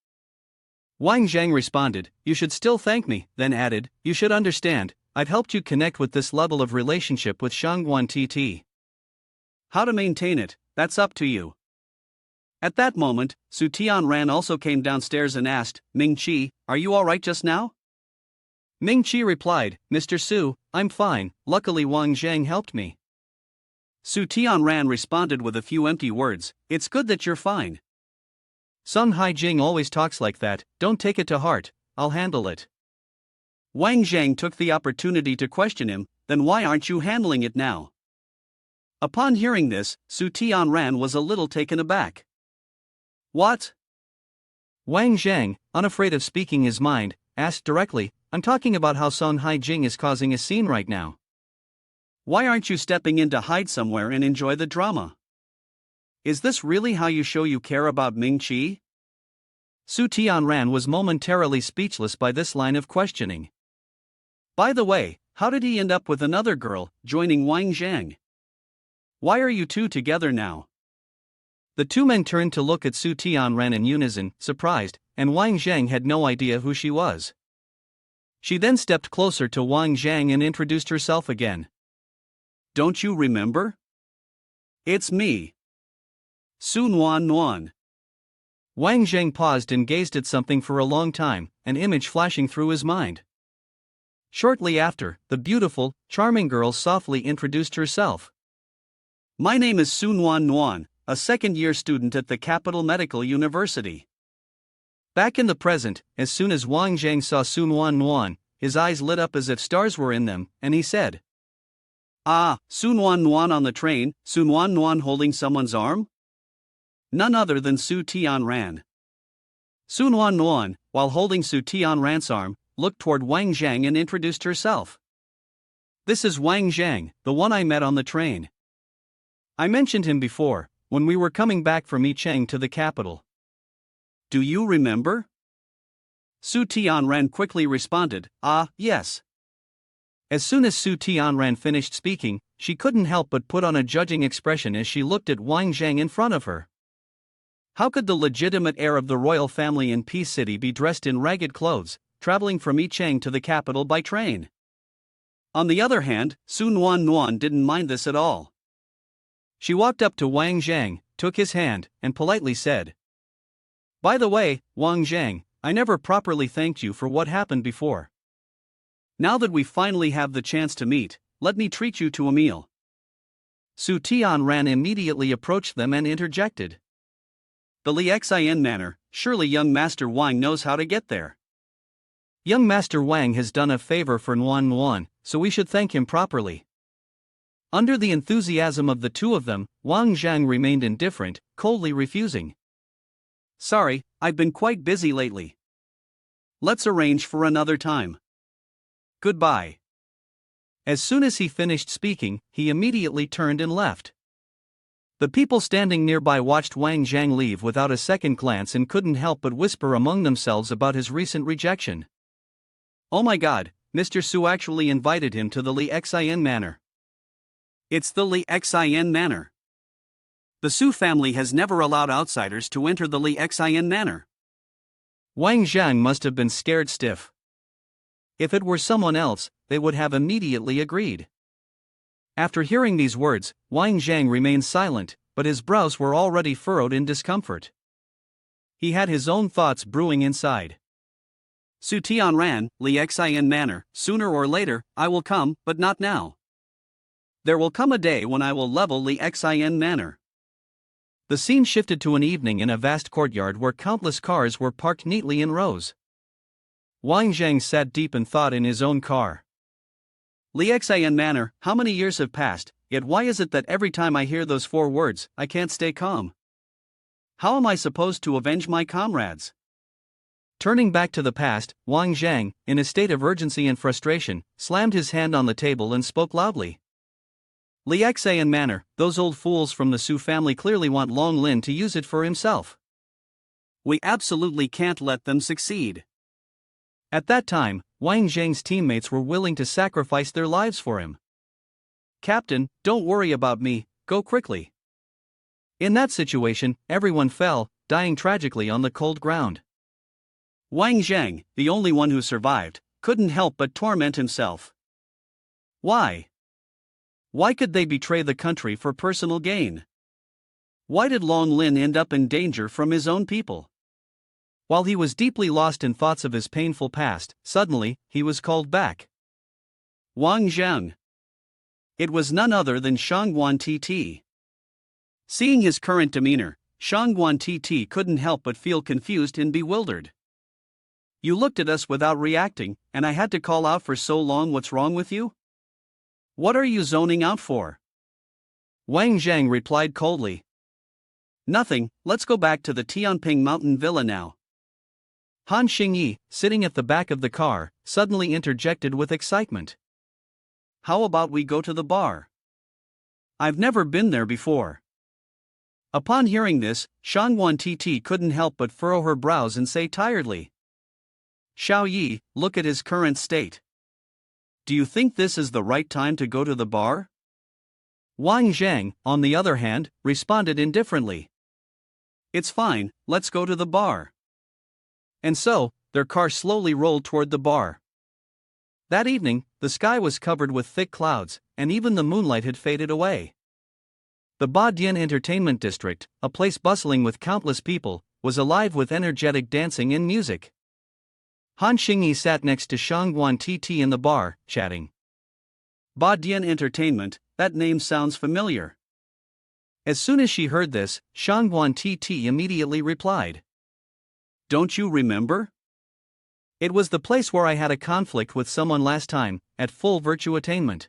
Wang Jang responded, "You should still thank me," then added, "You should understand, I've helped you connect with this level of relationship with Shangguan Titi. How to maintain it, that's up to you." At that moment, Su Tianran also came downstairs and asked, "Ming-chi, are you alright just now?" Ming-chi replied, "Mr. Su, I'm fine, luckily Wang Jang helped me." Su Tianran responded with a few empty words, "It's good that you're fine." "Song Hai-jing always talks like that, don't take it to heart, I'll handle it." Wang Jang took the opportunity to question him, "Then why aren't you handling it now?" Upon hearing this, Su Tianran was a little taken aback. "What?" Wang Jang, unafraid of speaking his mind, asked directly, "I'm talking about how Song Hai-jing is causing a scene right now. Why aren't you stepping in to hide somewhere and enjoy the drama? Is this really how you show you care about Ming-chi?" Su Tianran was momentarily speechless by this line of questioning. By the way, how did he end up with another girl, joining Wang Jang? Why are you two together now? The two men turned to look at Su Tianran in unison, surprised, and Wang Jang had no idea who she was. She then stepped closer to Wang Jang and introduced herself again. "Don't you remember? It's me. Sun Wan. Wang Jang paused and gazed at something for a long time, an image flashing through his mind. Shortly after, the beautiful, charming girl softly introduced herself. "My name is Sun Wan, a second-year student at the Capital Medical University." Back in the present, as soon as Wang Jang saw Sun Wan, his eyes lit up as if stars were in them, and he said, "Ah, Sun Wan on the train, Sun Wan holding someone's arm?" None other than Su Tianran. Sun Wan, while holding Su Tianran's arm, looked toward Wang Jang and introduced herself. "This is Wang Jang, the one I met on the train. I mentioned him before, when we were coming back from Yicheng to the capital." "Do you remember?" Su Tianran quickly responded, "Ah, yes." As soon as Su Tianran finished speaking, she couldn't help but put on a judging expression as she looked at Wang Jang in front of her. How could the legitimate heir of the royal family in Peace City be dressed in ragged clothes, traveling from Yicheng to the capital by train? On the other hand, Sun Wan didn't mind this at all. She walked up to Wang Jang, took his hand, and politely said, "By the way, Wang Jang, I never properly thanked you for what happened before. Now that we finally have the chance to meet, let me treat you to a meal." Su Tianran immediately approached them and interjected, "The Liexin manner, surely young Master Wang knows how to get there." Young Master Wang has done a favor for Wan, so we should thank him properly. Under the enthusiasm of the two of them, Wang Jang remained indifferent, coldly refusing. Sorry, I've been quite busy lately. Let's arrange for another time. Goodbye. As soon as he finished speaking, he immediately turned and left. The people standing nearby watched Wang Jang leave without a second glance and couldn't help but whisper among themselves about his recent rejection. Oh my god, Mr. Su actually invited him to the Li Xin Manor. It's the Li Xin Manor. The Su family has never allowed outsiders to enter the Li Xin Manor. Wang Jang must have been scared stiff. If it were someone else, they would have immediately agreed. After hearing these words, Wang Jang remained silent, but his brows were already furrowed in discomfort. He had his own thoughts brewing inside. Su Tianran, Li Xin Manor, sooner or later, I will come, but not now. There will come a day when I will level Li Xin Manor. The scene shifted to an evening in a vast courtyard where countless cars were parked neatly in rows. Wang Jang sat deep in thought in his own car. Li Xin Manor, how many years have passed, yet why is it that every time I hear those 4 words, I can't stay calm? How am I supposed to avenge my comrades? Turning back to the past, Wang Jang, in a state of urgency and frustration, slammed his hand on the table and spoke loudly. Li Xin Manor, those old fools from the Su family clearly want Long Lin to use it for himself. We absolutely can't let them succeed. At that time, Wang Jang's teammates were willing to sacrifice their lives for him. Captain, don't worry about me, go quickly. In that situation, everyone fell, dying tragically on the cold ground. Wang Jang, the only one who survived, couldn't help but torment himself. Why? Why could they betray the country for personal gain? Why did Long Lin end up in danger from his own people? While he was deeply lost in thoughts of his painful past, suddenly, he was called back. Wang Jang. It was none other than Shan Wan Titi. Seeing his current demeanor, Shan Wan Titi couldn't help but feel confused and bewildered. You looked at us without reacting, and I had to call out for so long. What's wrong with you? What are you zoning out for? Wang Jang replied coldly. Nothing, let's go back to the Taiping mountain villa now. Han Xingyi, sitting at the back of the car, suddenly interjected with excitement. How about we go to the bar? I've never been there before. Upon hearing this, Shangwan Titi couldn't help but furrow her brows and say tiredly. Xiao Yi, look at his current state. Do you think this is the right time to go to the bar? Wang Jang, on the other hand, responded indifferently. It's fine, let's go to the bar. And so, their car slowly rolled toward the bar. That evening, the sky was covered with thick clouds, and even the moonlight had faded away. The Badian Entertainment District, a place bustling with countless people, was alive with energetic dancing and music. Han Xingyi sat next to Shangguan Titi in the bar, chatting. Badian Entertainment, that name sounds familiar. As soon as she heard this, Shangguan Titi immediately replied. Don't you remember? It was the place where I had a conflict with someone last time, at full virtue attainment.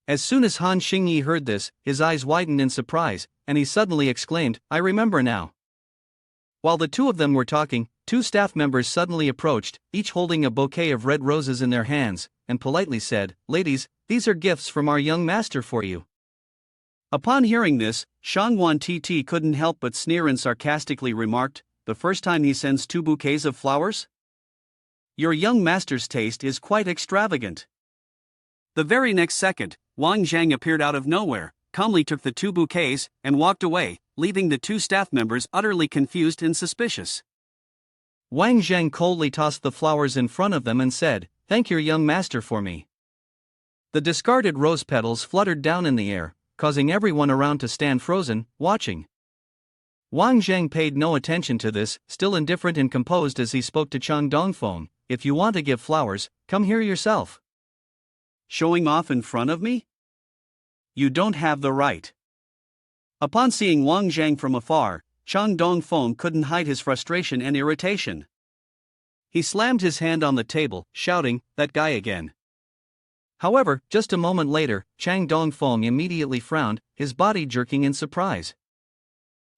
As soon as Han Xingyi heard this, his eyes widened in surprise, and he suddenly exclaimed, I remember now. While the two of them were talking, 2 staff members suddenly approached, each holding a bouquet of red roses in their hands, and politely said, Ladies, these are gifts from our young master for you. Upon hearing this, Shangguan Titi couldn't help but sneer and sarcastically remarked, the first time he sends 2 bouquets of flowers? Your young master's taste is quite extravagant. The very next second, Wang Jang appeared out of nowhere, calmly took the 2 bouquets, and walked away, leaving the 2 staff members utterly confused and suspicious. Wang Jang coldly tossed the flowers in front of them and said, Thank your young master for me. The discarded rose petals fluttered down in the air, causing everyone around to stand frozen, watching. Wang Jang paid no attention to this, still indifferent and composed as he spoke to Chang Dongfeng, If you want to give flowers, come here yourself. Showing off in front of me? You don't have the right. Upon seeing Wang Jang from afar, Chang Dongfeng couldn't hide his frustration and irritation. He slammed his hand on the table, shouting, That guy again. However, just a moment later, Chang Dongfeng immediately frowned, his body jerking in surprise.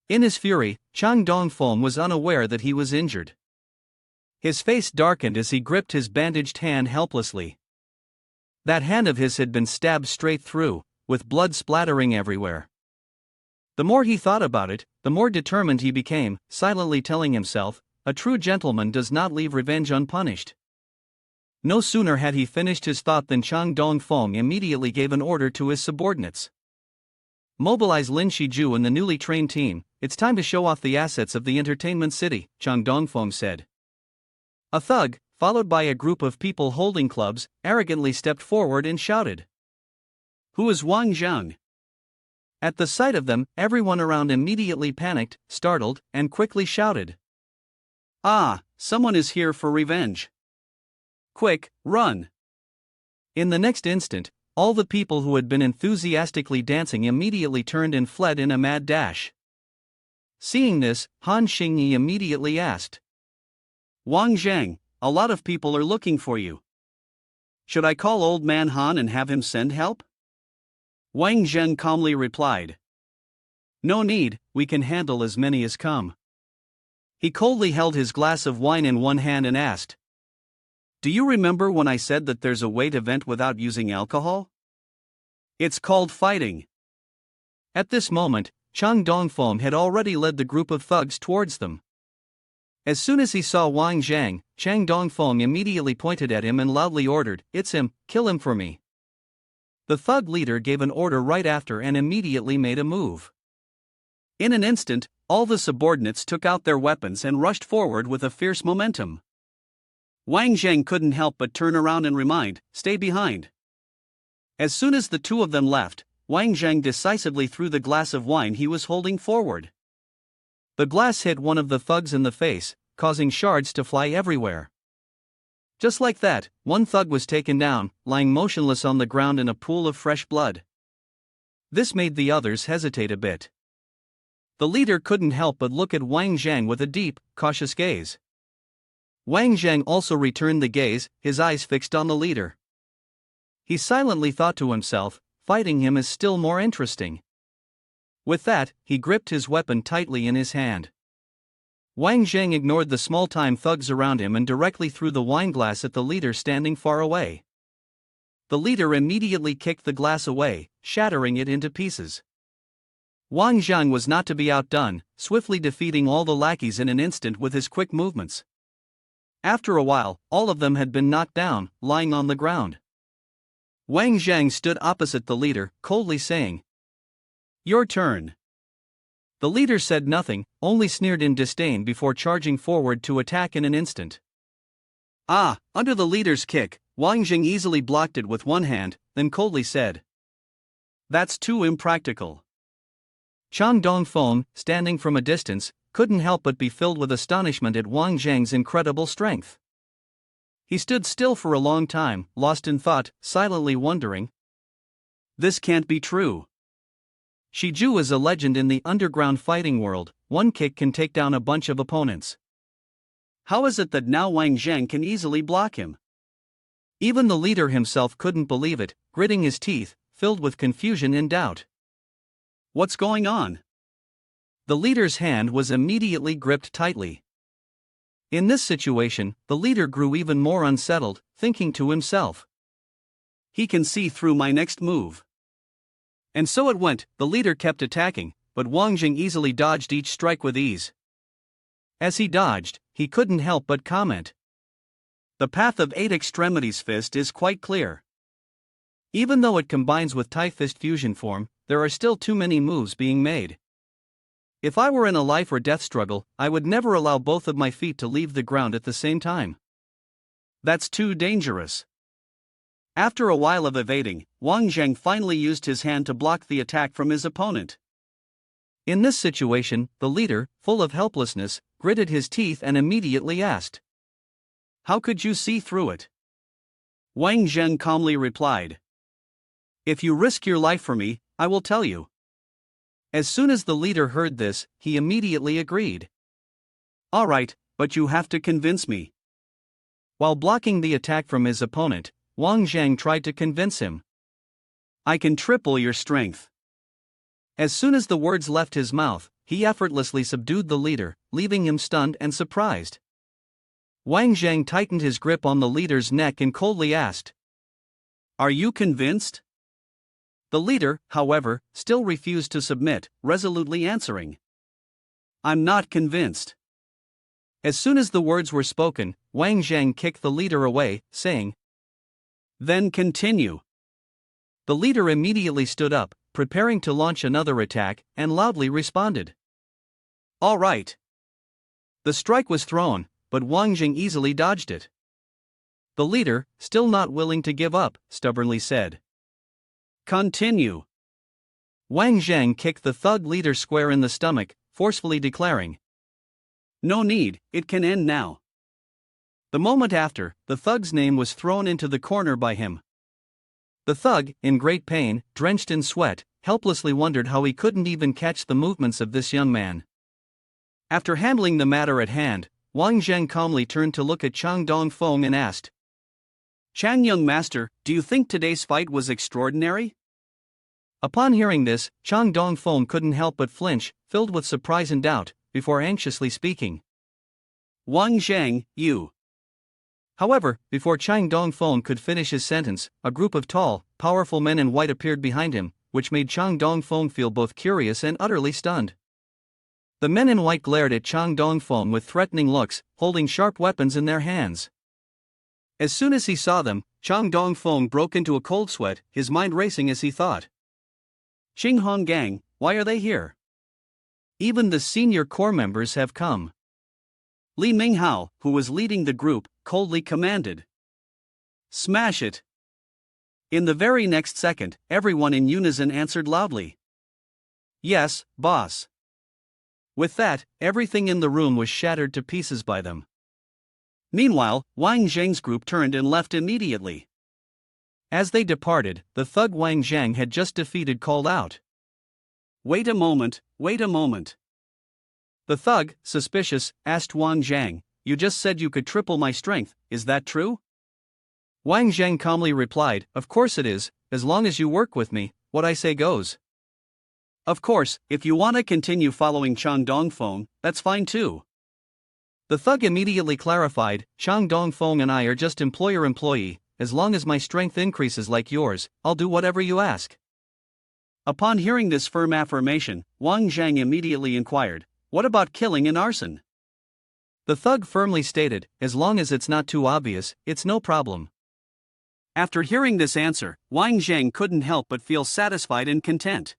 In his fury, Chang Dongfeng was unaware that he was injured. His face darkened as he gripped his bandaged hand helplessly. That hand of his had been stabbed straight through, with blood splattering everywhere. The more he thought about it, the more determined he became, silently telling himself, a true gentleman does not leave revenge unpunished. No sooner had he finished his thought than Chang Dongfeng immediately gave an order to his subordinates. Mobilize Lin Shiju and the newly trained team, it's time to show off the assets of the entertainment city, Chang Dongfeng said. A thug, followed by a group of people holding clubs, arrogantly stepped forward and shouted. Who is Wang Jang? At the sight of them, everyone around immediately panicked, startled, and quickly shouted. Ah, someone is here for revenge. Quick, run! In the next instant, all the people who had been enthusiastically dancing immediately turned and fled in a mad dash. Seeing this, Han Xingyi immediately asked. Wang Jang, a lot of people are looking for you. Should I call old man Han and have him send help? Wang Zheng calmly replied. No need, we can handle as many as come. He coldly held his glass of wine in one hand and asked. Do you remember when I said that there's a way to vent without using alcohol? It's called fighting. At this moment, Chang Dongfeng had already led the group of thugs towards them. As soon as he saw Wang Jang, Chang Dongfeng immediately pointed at him and loudly ordered, "It's him, kill him for me." The thug leader gave an order right after and immediately made a move. In an instant, all the subordinates took out their weapons and rushed forward with a fierce momentum. Wang Zhang couldn't help but turn around and remind, "Stay behind." As soon as the two of them left, Wang Zhang decisively threw the glass of wine he was holding forward. The glass hit one of the thugs in the face, causing shards to fly everywhere. Just like that, one thug was taken down, lying motionless on the ground in a pool of fresh blood. This made the others hesitate a bit. The leader couldn't help but look at Wang Zhang with a deep, cautious gaze. Wang Zhang also returned the gaze, his eyes fixed on the leader. He silently thought to himself, fighting him is still more interesting. With that, he gripped his weapon tightly in his hand. Wang Zhang ignored the small-time thugs around him and directly threw the wineglass at the leader standing far away. The leader immediately kicked the glass away, shattering it into pieces. Wang Zhang was not to be outdone, swiftly defeating all the lackeys in an instant with his quick movements. After a while, all of them had been knocked down, lying on the ground. Wang Zhang stood opposite the leader, coldly saying, "Your turn." The leader said nothing, only sneered in disdain before charging forward to attack in an instant. Under the leader's kick, Wang Jing easily blocked it with one hand, then coldly said, "That's too impractical." Chang Dongfeng, standing from a distance, couldn't help but be filled with astonishment at Wang Zhang's incredible strength. He stood still for a long time, lost in thought, silently wondering. This can't be true. Shiju is a legend in the underground fighting world, one kick can take down a bunch of opponents. How is it that now Wang Zhang can easily block him? Even the leader himself couldn't believe it, gritting his teeth, filled with confusion and doubt. What's going on? The leader's hand was immediately gripped tightly. In this situation, the leader grew even more unsettled, thinking to himself, "He can see through my next move." And so it went, the leader kept attacking, but Wang Jing easily dodged each strike with ease. As he dodged, he couldn't help but comment. The path of 8 extremities fist is quite clear. Even though it combines with Thai fist fusion form, there are still too many moves being made. If I were in a life or death struggle, I would never allow both of my feet to leave the ground at the same time. That's too dangerous. After a while of evading, Wang Zhang finally used his hand to block the attack from his opponent. In this situation, the leader, full of helplessness, gritted his teeth and immediately asked, "How could you see through it?" Wang Zhang calmly replied, "If you risk your life for me, I will tell you." As soon as the leader heard this, he immediately agreed. "All right, but you have to convince me." While blocking the attack from his opponent, Wang Jang tried to convince him. I can triple your strength. As soon as the words left his mouth, he effortlessly subdued the leader, leaving him stunned and surprised. Wang Jang tightened his grip on the leader's neck and coldly asked, Are you convinced? The leader, however, still refused to submit, resolutely answering, I'm not convinced. As soon as the words were spoken, Wang Jang kicked the leader away, saying, Then continue. The leader immediately stood up, preparing to launch another attack, and loudly responded, All right. The strike was thrown, but Wang Jing easily dodged it. The leader, still not willing to give up, stubbornly said, Continue. Wang Zhang kicked the thug leader square in the stomach, forcefully declaring, No need, it can end now. The moment after, the thug's name was thrown into the corner by him. The thug, in great pain, drenched in sweat, helplessly wondered how he couldn't even catch the movements of this young man. After handling the matter at hand, Wang Zhang calmly turned to look at Chang Dongfeng and asked, Chang young master, do you think today's fight was extraordinary? Upon hearing this, Chang Dongfeng couldn't help but flinch, filled with surprise and doubt, before anxiously speaking. Wang Zhang, you. However, before Chang Dongfeng could finish his sentence, a group of tall, powerful men in white appeared behind him, which made Chang Dongfeng feel both curious and utterly stunned. The men in white glared at Chang Dongfeng with threatening looks, holding sharp weapons in their hands. As soon as he saw them, Chang Dongfeng broke into a cold sweat, his mind racing as he thought, Xinghong Gang, why are they here? Even the senior corps members have come. Li Minghao, who was leading the group, coldly commanded, Smash it! In the very next second, everyone in unison answered loudly, Yes, boss. With that, everything in the room was shattered to pieces by them. Meanwhile, Wang Zhang's group turned and left immediately. As they departed, the thug Wang Zhang had just defeated called out, Wait a moment, wait a moment. The thug, suspicious, asked Wang Zhang, You just said you could triple my strength, is that true? Wang Zhang calmly replied, Of course it is, as long as you work with me, what I say goes. Of course, if you want to continue following Chang Dongfeng, that's fine too. The thug immediately clarified, Chang Dongfeng and I are just employer-employee, as long as my strength increases like yours, I'll do whatever you ask. Upon hearing this firm affirmation, Wang Zhang immediately inquired, What about killing and arson? The thug firmly stated, As long as it's not too obvious, it's no problem. After hearing this answer, Wang Zhang couldn't help but feel satisfied and content.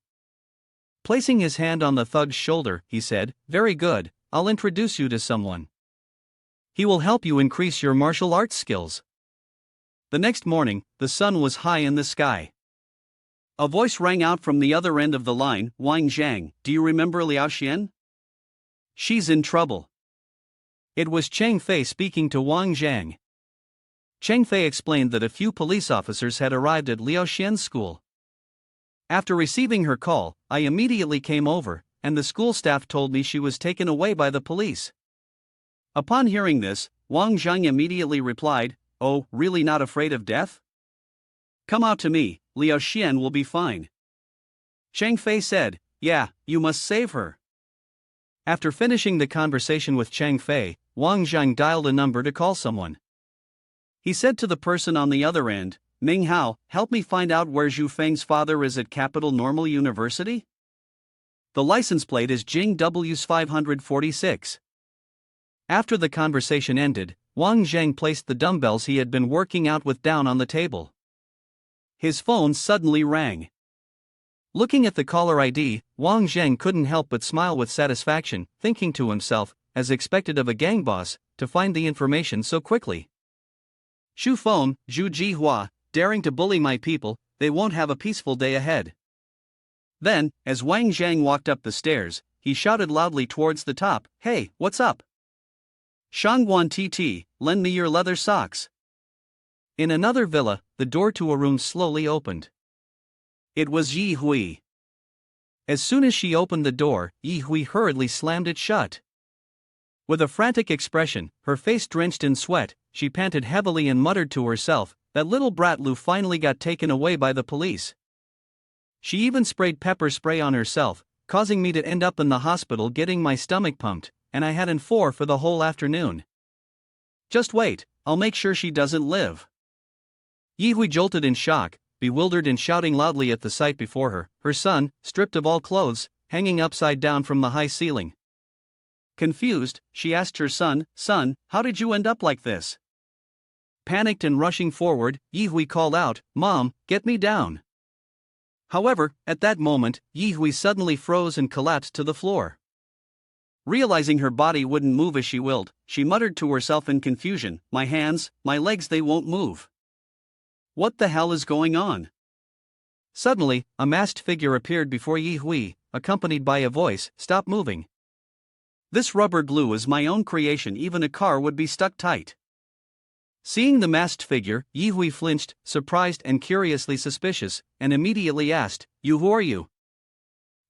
Placing his hand on the thug's shoulder, he said, Very good, I'll introduce you to someone. He will help you increase your martial arts skills. The next morning, the sun was high in the sky. A voice rang out from the other end of the line, Wang Zhang, do you remember Liao Xian? She's in trouble. It was Cheng Fei speaking to Wang Zhang. Cheng Fei explained that a few police officers had arrived at Liao Xian's school. After receiving her call, I immediately came over, and the school staff told me she was taken away by the police. Upon hearing this, Wang Zhang immediately replied, Oh, really not afraid of death? Come out to me, Liao Xian will be fine. Cheng Fei said, Yeah, you must save her. After finishing the conversation with Cheng Fei, Wang Zhang dialed a number to call someone. He said to the person on the other end, Ming Hao, help me find out where Zhu Feng's father is at Capital Normal University? The license plate is Jing W's 546. After the conversation ended, Wang Zhang placed the dumbbells he had been working out with down on the table. His phone suddenly rang. Looking at the caller ID, Wang Zhang couldn't help but smile with satisfaction, thinking to himself, as expected of a gang boss, to find the information so quickly. Xu Feng, Zhu Jihua, daring to bully my people, they won't have a peaceful day ahead. Then, as Wang Zhang walked up the stairs, he shouted loudly towards the top, Hey, what's up? Sun Wan Titi, lend me your leather socks. In another villa, the door to a room slowly opened. It was Yi Hui. As soon as she opened the door, Yi Hui hurriedly slammed it shut. With a frantic expression, her face drenched in sweat, she panted heavily and muttered to herself, that little brat Lu finally got taken away by the police. She even sprayed pepper spray on herself, causing me to end up in the hospital getting my stomach pumped, and I hadn't for the whole afternoon. Just wait, I'll make sure she doesn't live. Yihui jolted in shock, bewildered and shouting loudly at the sight before her, her son, stripped of all clothes, hanging upside down from the high ceiling. Confused, she asked her son, "Son, how did you end up like this?" Panicked and rushing forward, Yihui called out, "Mom, get me down." However, at that moment, Yihui suddenly froze and collapsed to the floor. Realizing her body wouldn't move as she willed, she muttered to herself in confusion, "My hands, my legs, they won't move. What the hell is going on?" Suddenly, a masked figure appeared before Yihui, accompanied by a voice, "Stop moving. This rubber glue is my own creation, even a car would be stuck tight." Seeing the masked figure, Yihui flinched, surprised and curiously suspicious, and immediately asked, Who are you?"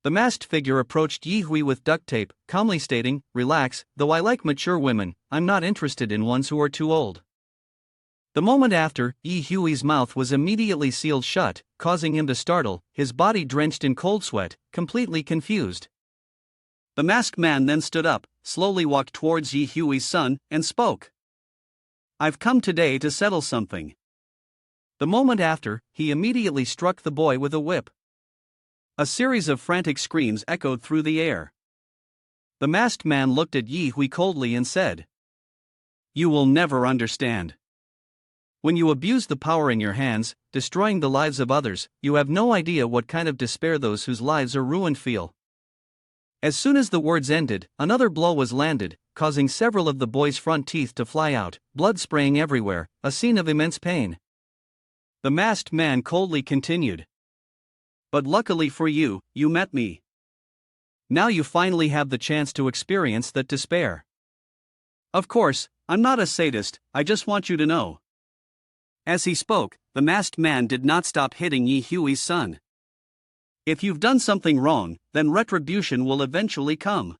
The masked figure approached Yihui with duct tape, calmly stating, "Relax, though I like mature women, I'm not interested in ones who are too old." The moment after, Yihui's mouth was immediately sealed shut, causing him to startle, his body drenched in cold sweat, completely confused. The masked man then stood up, slowly walked towards Yihui's son, and spoke. "I've come today to settle something." The moment after, he immediately struck the boy with a whip. A series of frantic screams echoed through the air. The masked man looked at Yihui coldly and said, "You will never understand. When you abuse the power in your hands, destroying the lives of others, you have no idea what kind of despair those whose lives are ruined feel." As soon as the words ended, another blow was landed, causing several of the boy's front teeth to fly out, blood spraying everywhere, a scene of immense pain. The masked man coldly continued, "But luckily for you, you met me. Now you finally have the chance to experience that despair. Of course, I'm not a sadist, I just want you to know." As he spoke, the masked man did not stop hitting Yihui's son. "If you've done something wrong, then retribution will eventually come."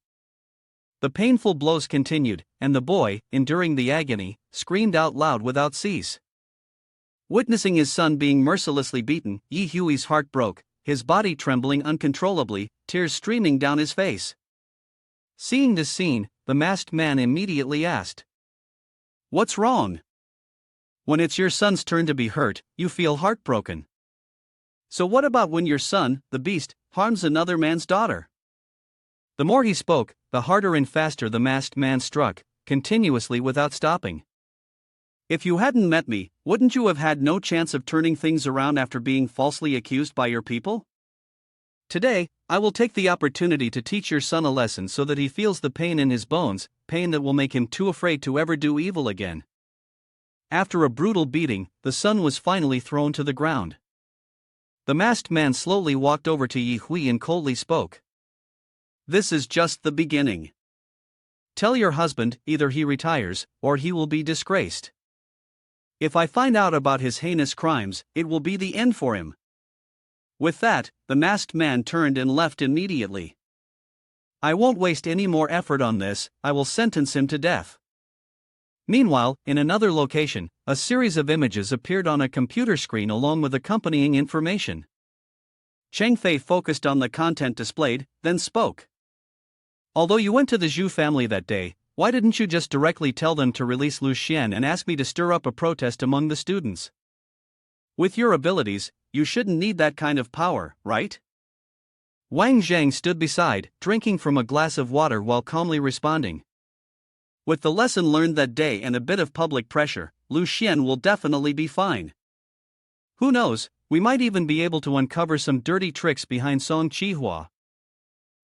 The painful blows continued, and the boy, enduring the agony, screamed out loud without cease. Witnessing his son being mercilessly beaten, Yihui's heart broke, his body trembling uncontrollably, tears streaming down his face. Seeing this scene, the masked man immediately asked, "What's wrong?" When it's your son's turn to be hurt, you feel heartbroken. So what about when your son, the beast, harms another man's daughter? The more he spoke, the harder and faster the masked man struck, continuously without stopping. "If you hadn't met me, wouldn't you have had no chance of turning things around after being falsely accused by your people? Today, I will take the opportunity to teach your son a lesson so that he feels the pain in his bones, pain that will make him too afraid to ever do evil again." After a brutal beating, the son was finally thrown to the ground. The masked man slowly walked over to Yihui and coldly spoke. "This is just the beginning. Tell your husband, either he retires, or he will be disgraced. If I find out about his heinous crimes, it will be the end for him." With that, the masked man turned and left immediately. "I won't waste any more effort on this, I will sentence him to death." Meanwhile, in another location, a series of images appeared on a computer screen along with accompanying information. Cheng Fei focused on the content displayed, then spoke. "Although you went to the Zhu family that day, why didn't you just directly tell them to release Lu Xian and ask me to stir up a protest among the students? With your abilities, you shouldn't need that kind of power, right?" Wang Jang stood beside, drinking from a glass of water while calmly responding. "With the lesson learned that day and a bit of public pressure, Lu Xian will definitely be fine. Who knows, we might even be able to uncover some dirty tricks behind Song Qihua."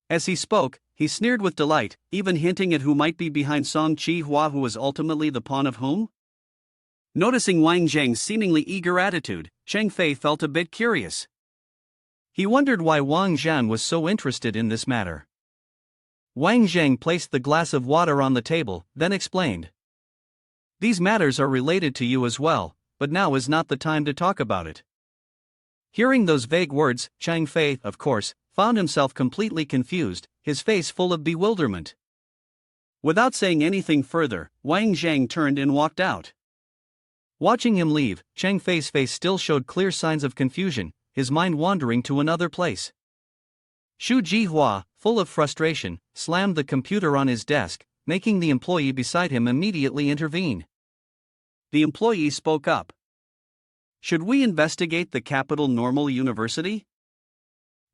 As he spoke, he sneered with delight, even hinting at who might be behind Song Qihua, who was ultimately the pawn of whom? Noticing Wang Zhang's seemingly eager attitude, Cheng Fei felt a bit curious. He wondered why Wang Jang was so interested in this matter. Wang Jang placed the glass of water on the table, then explained. "These matters are related to you as well, but now is not the time to talk about it." Hearing those vague words, Cheng Fei, of course, found himself completely confused, his face full of bewilderment. Without saying anything further, Wang Jang turned and walked out. Watching him leave, Chang Fei's face still showed clear signs of confusion, his mind wandering to another place. Xu Jihua, full of frustration, slammed the computer on his desk, making the employee beside him immediately intervene. The employee spoke up. Should we investigate the Capital Normal University?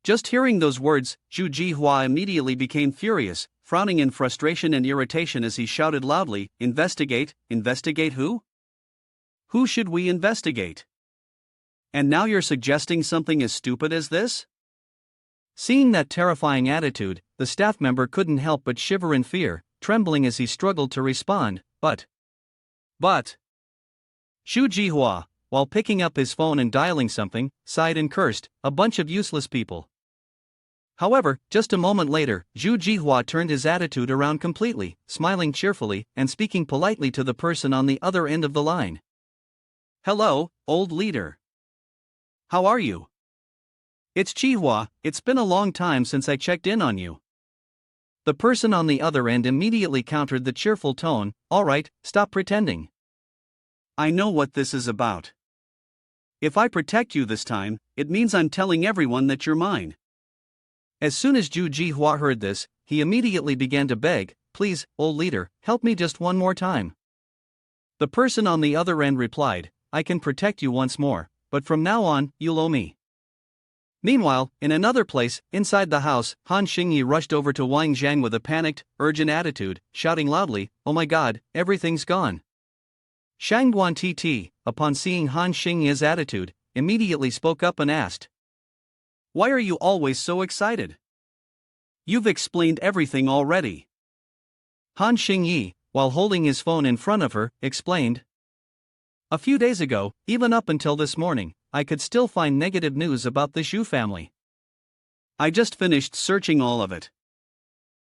Just hearing those words, Xu Jihua immediately became furious, frowning in frustration and irritation as he shouted loudly, "Investigate? Investigate who? Who should we investigate? And now you're suggesting something as stupid as this?" Seeing that terrifying attitude, the staff member couldn't help but shiver in fear, trembling as he struggled to respond, but. Xu Jihua, while picking up his phone and dialing something, sighed and cursed, "A bunch of useless people." However, just a moment later, Xu Jihua turned his attitude around completely, smiling cheerfully and speaking politely to the person on the other end of the line. "Hello, old leader. How are you? It's Jihua. It's been a long time since I checked in on you." The person on the other end immediately countered the cheerful tone, "All right, stop pretending. I know what this is about. If I protect you this time, it means I'm telling everyone that you're mine." As soon as Xu Jihua heard this, he immediately began to beg, "Please, old leader, help me just one more time." The person on the other end replied, "I can protect you once more, but from now on, you'll owe me." Meanwhile, in another place, inside the house, Han Xingyi rushed over to Wang Jang with a panicked, urgent attitude, shouting loudly, "Oh my god, everything's gone." Shangguan Titi, upon seeing Han Xingyi's attitude, immediately spoke up and asked, "Why are you always so excited? You've explained everything already." Han Xingyi, while holding his phone in front of her, explained, "A few days ago, even up until this morning, I could still find negative news about the Xu family. I just finished searching all of it."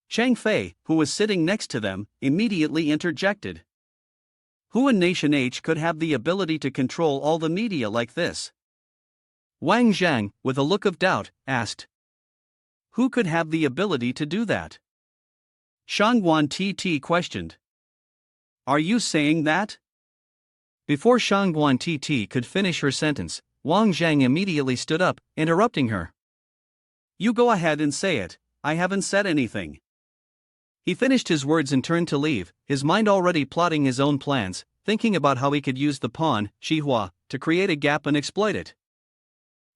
Chang Fei, who was sitting next to them, immediately interjected. "Who in Nation H could have the ability to control all the media like this?" Wang Jang, with a look of doubt, asked, "Who could have the ability to do that?" Shangguan Titi questioned. "Are you saying that?" Before Shangguan Titi could finish her sentence, Wang Jang immediately stood up, interrupting her. "You go ahead and say it, I haven't said anything." He finished his words and turned to leave, his mind already plotting his own plans, thinking about how he could use the pawn, Xihua, to create a gap and exploit it.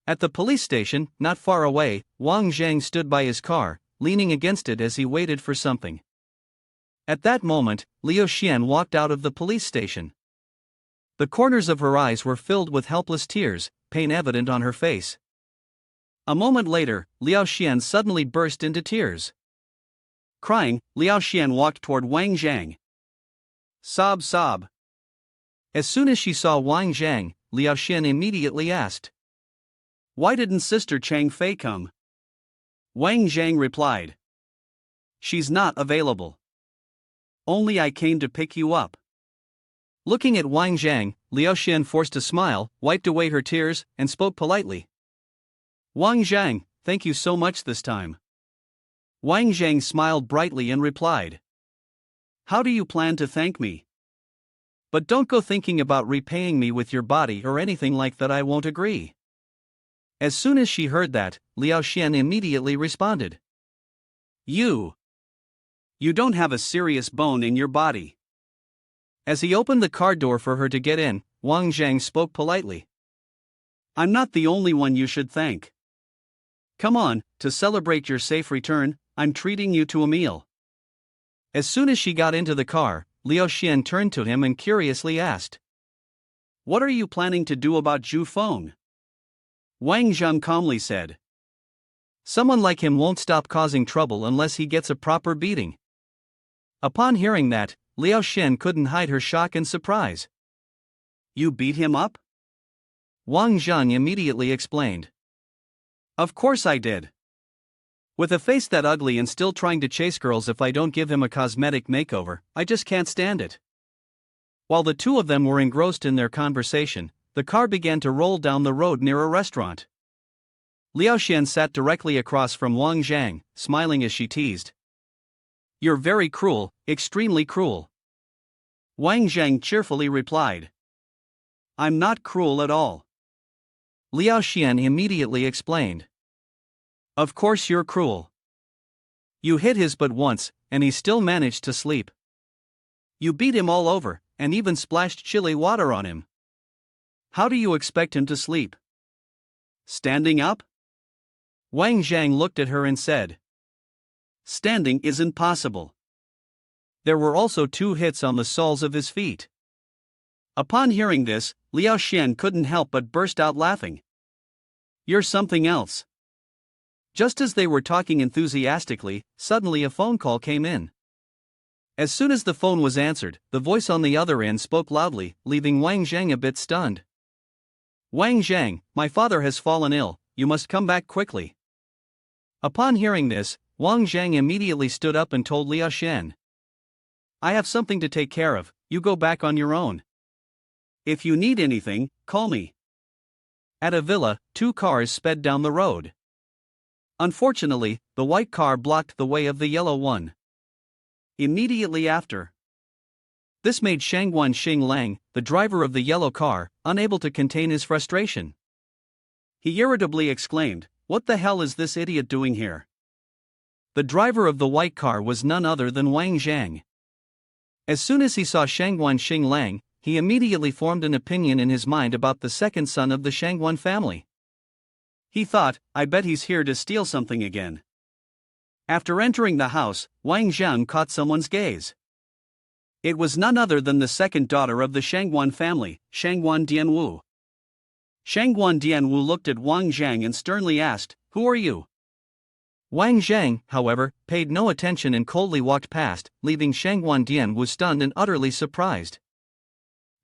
At the police station, not far away, Wang Jang stood by his car, leaning against it as he waited for something. At that moment, Liu Xian walked out of the police station. The corners of her eyes were filled with helpless tears, pain evident on her face. A moment later, Liu Xian suddenly burst into tears. Crying, Liu Xian walked toward Wang Jang. "Sob, sob." As soon as she saw Wang Jang, Liu Xian immediately asked, "Why didn't Sister Chang Fei come?" Wang Jang replied, "She's not available. Only I came to pick you up." Looking at Wang Jang, Liu Xian forced a smile, wiped away her tears, and spoke politely. "Wang Jang, thank you so much this time." Wang Jang smiled brightly and replied, "How do you plan to thank me? But don't go thinking about repaying me with your body or anything like that, I won't agree." As soon as she heard that, Liu Xian immediately responded, You don't have a serious bone in your body." As he opened the car door for her to get in, Wang Jang spoke politely, "I'm not the only one you should thank. Come on, to celebrate your safe return, I'm treating you to a meal." As soon as she got into the car, Liu Xian turned to him and curiously asked, "What are you planning to do about Zhu Feng?" Wang Jang calmly said, "Someone like him won't stop causing trouble unless he gets a proper beating." Upon hearing that, Liu Xian couldn't hide her shock and surprise. "You beat him up?" Wang Zhang immediately explained. "Of course I did. With a face that ugly and still trying to chase girls, if I don't give him a cosmetic makeover, I just can't stand it." While the two of them were engrossed in their conversation, the car began to roll down the road near a restaurant. Liu Xian sat directly across from Wang Zhang, smiling as she teased, "You're very cruel, extremely cruel." Wang Zhang cheerfully replied, I'm not cruel at all. Liao Xian immediately explained. Of course you're cruel. You hit his butt once, and he still managed to sleep. You beat him all over, and even splashed chili water on him. How do you expect him to sleep? Standing up? Wang Jang looked at her and said. Standing isn't possible. There were also 2 hits on the soles of his feet. Upon hearing this, Liao Xian couldn't help but burst out laughing. You're something else. Just as they were talking enthusiastically, suddenly a phone call came in. As soon as the phone was answered, the voice on the other end spoke loudly, leaving Wang Jang a bit stunned. Wang Jang, my father has fallen ill, you must come back quickly. Upon hearing this, Wang Jang immediately stood up and told Liao Xian. I have something to take care of, you go back on your own. If you need anything, call me. At a villa, 2 cars sped down the road. Unfortunately, the white car blocked the way of the yellow one. Immediately after, this made Shangguan Xing Lang, the driver of the yellow car, unable to contain his frustration. He irritably exclaimed, "What the hell is this idiot doing here?" The driver of the white car was none other than Wang Jang. As soon as he saw Shangguan Xing Lang, he immediately formed an opinion in his mind about the second son of the Shangguan family. He thought, I bet he's here to steal something again. After entering the house, Wang Jang caught someone's gaze. It was none other than the second daughter of the Shangguan family, Shangguan Dianwu. Shangguan Dianwu looked at Wang Jang and sternly asked, "Who are you?" Wang Jang, however, paid no attention and coldly walked past, leaving Shangguan Dianwu stunned and utterly surprised.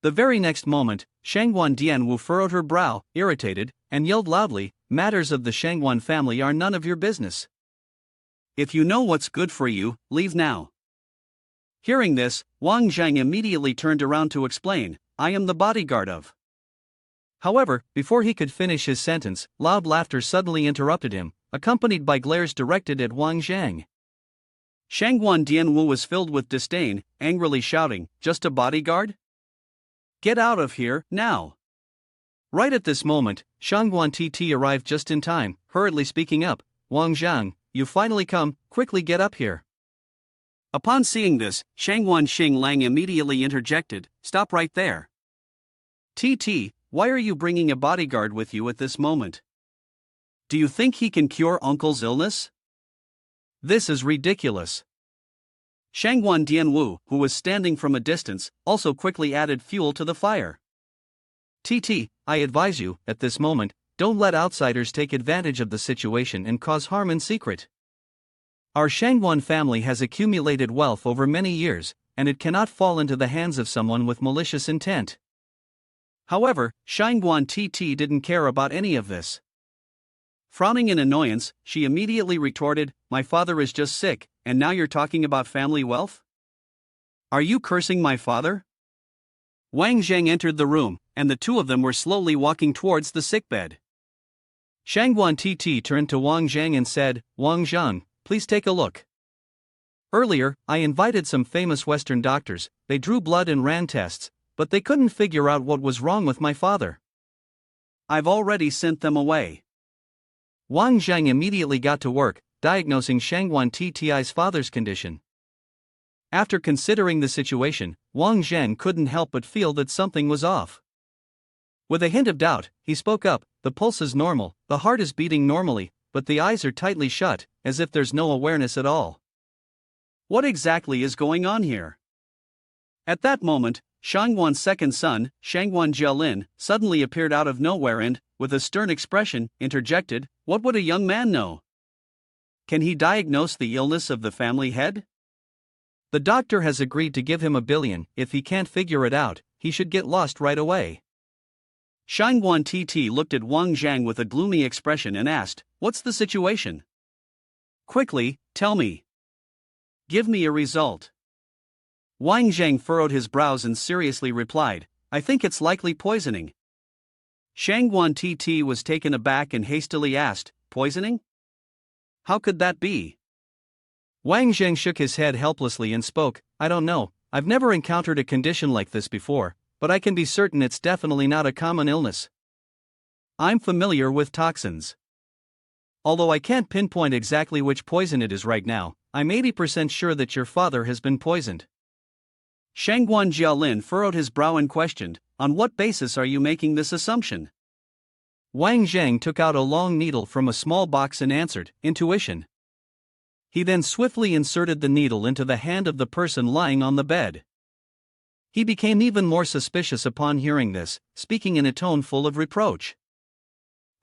The very next moment, Shangguan Dianwu furrowed her brow, irritated, and yelled loudly, "Matters of the Shangguan family are none of your business. If you know what's good for you, leave now." Hearing this, Wang Jang immediately turned around to explain, "I am the bodyguard of." However, before he could finish his sentence, loud laughter suddenly interrupted him, accompanied by glares directed at Wang Jang. Shangguan Dianwu was filled with disdain, angrily shouting, "Just a bodyguard? Get out of here, now!" Right at this moment, Shangguan Titi arrived just in time, hurriedly speaking up, "Wang Jang, you finally come, quickly get up here." Upon seeing this, Shangguan Xing Lang immediately interjected, "Stop right there. Titi, why are you bringing a bodyguard with you at this moment? Do you think he can cure uncle's illness? This is ridiculous." Shangguan Dianwu, who was standing from a distance, also quickly added fuel to the fire. "Titi, I advise you, at this moment, don't let outsiders take advantage of the situation and cause harm in secret. Our Shangguan family has accumulated wealth over many years, and it cannot fall into the hands of someone with malicious intent." However, Shangguan Titi didn't care about any of this. Frowning in annoyance, she immediately retorted, "My father is just sick, and now you're talking about family wealth? Are you cursing my father?" Wang Jang entered the room, and the 2 of them were slowly walking towards the sickbed. Shangguan Titi turned to Wang Jang and said, "Wang Jang, please take a look. Earlier, I invited some famous Western doctors, they drew blood and ran tests, but they couldn't figure out what was wrong with my father. I've already sent them away." Wang Jang immediately got to work, diagnosing Shangguan Tti's father's condition. After considering the situation, Wang Jang couldn't help but feel that something was off. With a hint of doubt, he spoke up, "The pulse is normal, the heart is beating normally, but the eyes are tightly shut, as if there's no awareness at all. What exactly is going on here?" At that moment, Shangguan's second son, Shangguan Jialin, suddenly appeared out of nowhere and, with a stern expression, interjected, "What would a young man know? Can he diagnose the illness of the family head? The doctor has agreed to give him $1 billion, if he can't figure it out, he should get lost right away." Shangguan Titi looked at Wang Jang with a gloomy expression and asked, "What's the situation? Quickly, tell me. Give me a result." Wang Jang furrowed his brows and seriously replied, "I think it's likely poisoning." Shangguan Titi was taken aback and hastily asked, "Poisoning? How could that be?" Wang Jang shook his head helplessly and spoke, "I don't know, I've never encountered a condition like this before, but I can be certain it's definitely not a common illness. I'm familiar with toxins. Although I can't pinpoint exactly which poison it is right now, I'm 80% sure that your father has been poisoned. Shangguan Jialin furrowed his brow and questioned, "On what basis are you making this assumption?" Wang Jang took out a long needle from a small box and answered, "Intuition." He then swiftly inserted the needle into the hand of the person lying on the bed. He became even more suspicious upon hearing this, speaking in a tone full of reproach.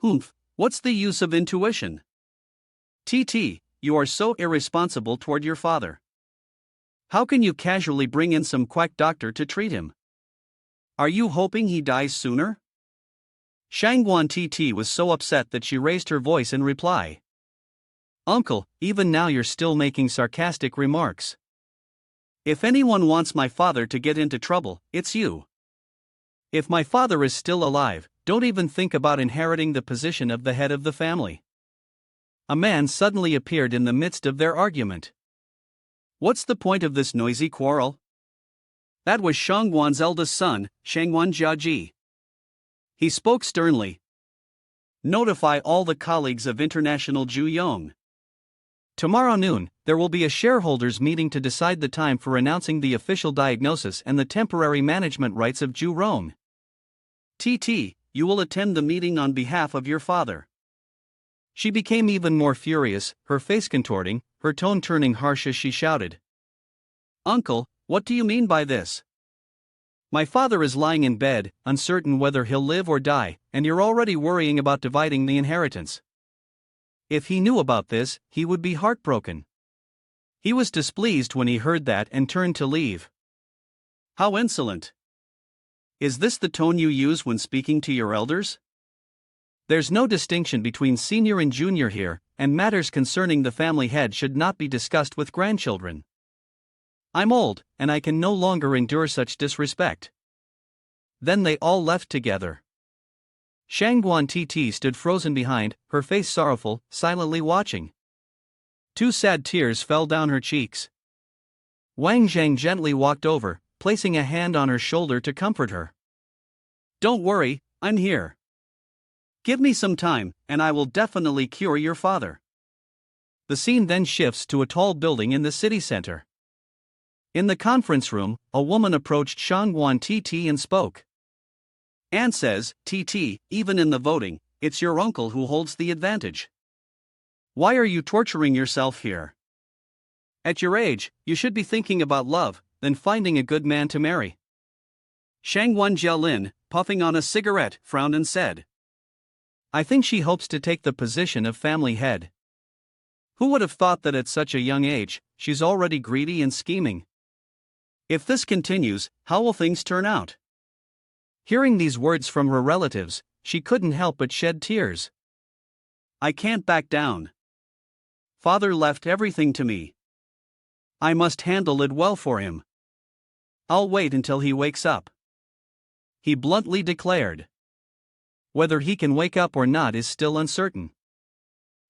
"Humph, what's the use of intuition? Titi, you are so irresponsible toward your father. How can you casually bring in some quack doctor to treat him? Are you hoping he dies sooner?" Shangguan Titi was so upset that she raised her voice in reply. "Uncle, even now you're still making sarcastic remarks. If anyone wants my father to get into trouble, it's you. If my father is still alive, don't even think about inheriting the position of the head of the family." A man suddenly appeared in the midst of their argument. "What's the point of this noisy quarrel?" That was Shangguan's eldest son, Shangguan Jiaji. He spoke sternly. "Notify all the colleagues of International Juyong. Tomorrow noon, there will be a shareholders meeting to decide the time for announcing the official diagnosis and the temporary management rights of Ju Rong. Titi, you will attend the meeting on behalf of your father." She became even more furious, her face contorting, her tone turning harsh as she shouted. "Uncle, what do you mean by this? My father is lying in bed, uncertain whether he'll live or die, and you're already worrying about dividing the inheritance. If he knew about this, he would be heartbroken." He was displeased when he heard that and turned to leave. "How insolent! Is this the tone you use when speaking to your elders?" "There's no distinction between senior and junior here, and matters concerning the family head should not be discussed with grandchildren. I'm old, and I can no longer endure such disrespect." Then they all left together. Shangguan Titi stood frozen behind, her face sorrowful, silently watching. 2 sad tears fell down her cheeks. Wang Jang gently walked over, placing a hand on her shoulder to comfort her. "Don't worry, I'm here. Give me some time, and I will definitely cure your father." The scene then shifts to a tall building in the city center. In the conference room, a woman approached Shangguan Titi and spoke. "Anne says, Titi, even in the voting, it's your uncle who holds the advantage. Why are you torturing yourself here? At your age, you should be thinking about love, then finding a good man to marry." Shangguan Jialin, puffing on a cigarette, frowned and said, "I think she hopes to take the position of family head. Who would have thought that at such a young age, she's already greedy and scheming? If this continues, how will things turn out?" Hearing these words from her relatives, she couldn't help but shed tears. "I can't back down. Father left everything to me. I must handle it well for him. I'll wait until he wakes up," he bluntly declared. Whether he can wake up or not is still uncertain.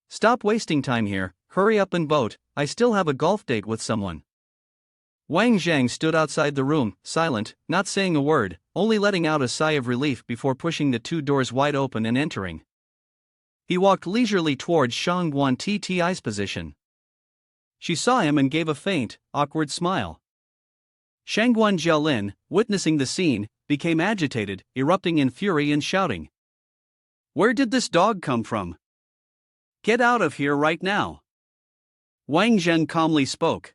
"Stop wasting time here, hurry up and vote, I still have a golf date with someone." Wang Jang stood outside the room, silent, not saying a word, only letting out a sigh of relief before pushing the 2 doors wide open and entering. He walked leisurely towards Shangguan Tti's position. She saw him and gave a faint, awkward smile. Shangguan Jialin, witnessing the scene, became agitated, erupting in fury and shouting, "Where did this dog come from? Get out of here right now." Wang Zhen calmly spoke.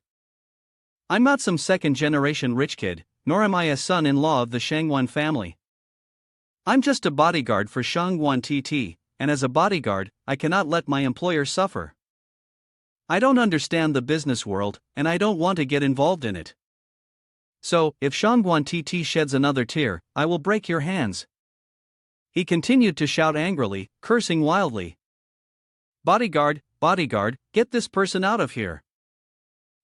"I'm not some second-generation rich kid, nor am I a son-in-law of the Shangguan family. I'm just a bodyguard for Shangguan Titi, and as a bodyguard, I cannot let my employer suffer. I don't understand the business world, and I don't want to get involved in it. So, if Shangguan Titi sheds another tear, I will break your hands." He continued to shout angrily, cursing wildly. "Bodyguard, bodyguard, get this person out of here."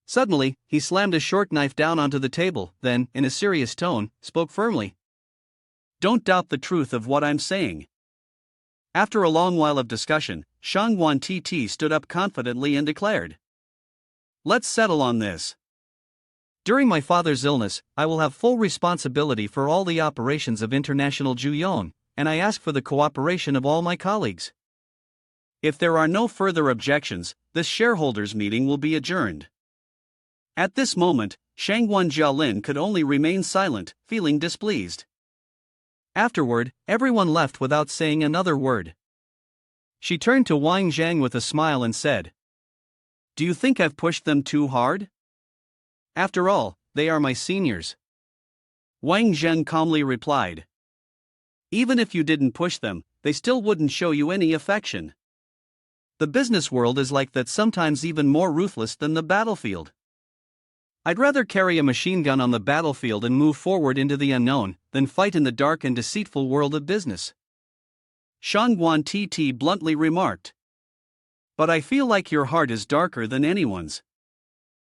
Suddenly, he slammed a short knife down onto the table, then, in a serious tone, spoke firmly. "Don't doubt the truth of what I'm saying." After a long while of discussion, Shangguan Titi stood up confidently and declared, "Let's settle on this. During my father's illness, I will have full responsibility for all the operations of International Juyong, and I ask for the cooperation of all my colleagues. If there are no further objections, this shareholders' meeting will be adjourned. At this moment, Shangguan Jialin could only remain silent, feeling displeased. Afterward, everyone left without saying another word. She turned to Wang Jang with a smile and said, "Do you think I've pushed them too hard? After all, they are my seniors." Wang Jang calmly replied, "Even if you didn't push them, they still wouldn't show you any affection. The business world is like that, sometimes even more ruthless than the battlefield. I'd rather carry a machine gun on the battlefield and move forward into the unknown than fight in the dark and deceitful world of business," Shan Wan Titi bluntly remarked. "But I feel like your heart is darker than anyone's."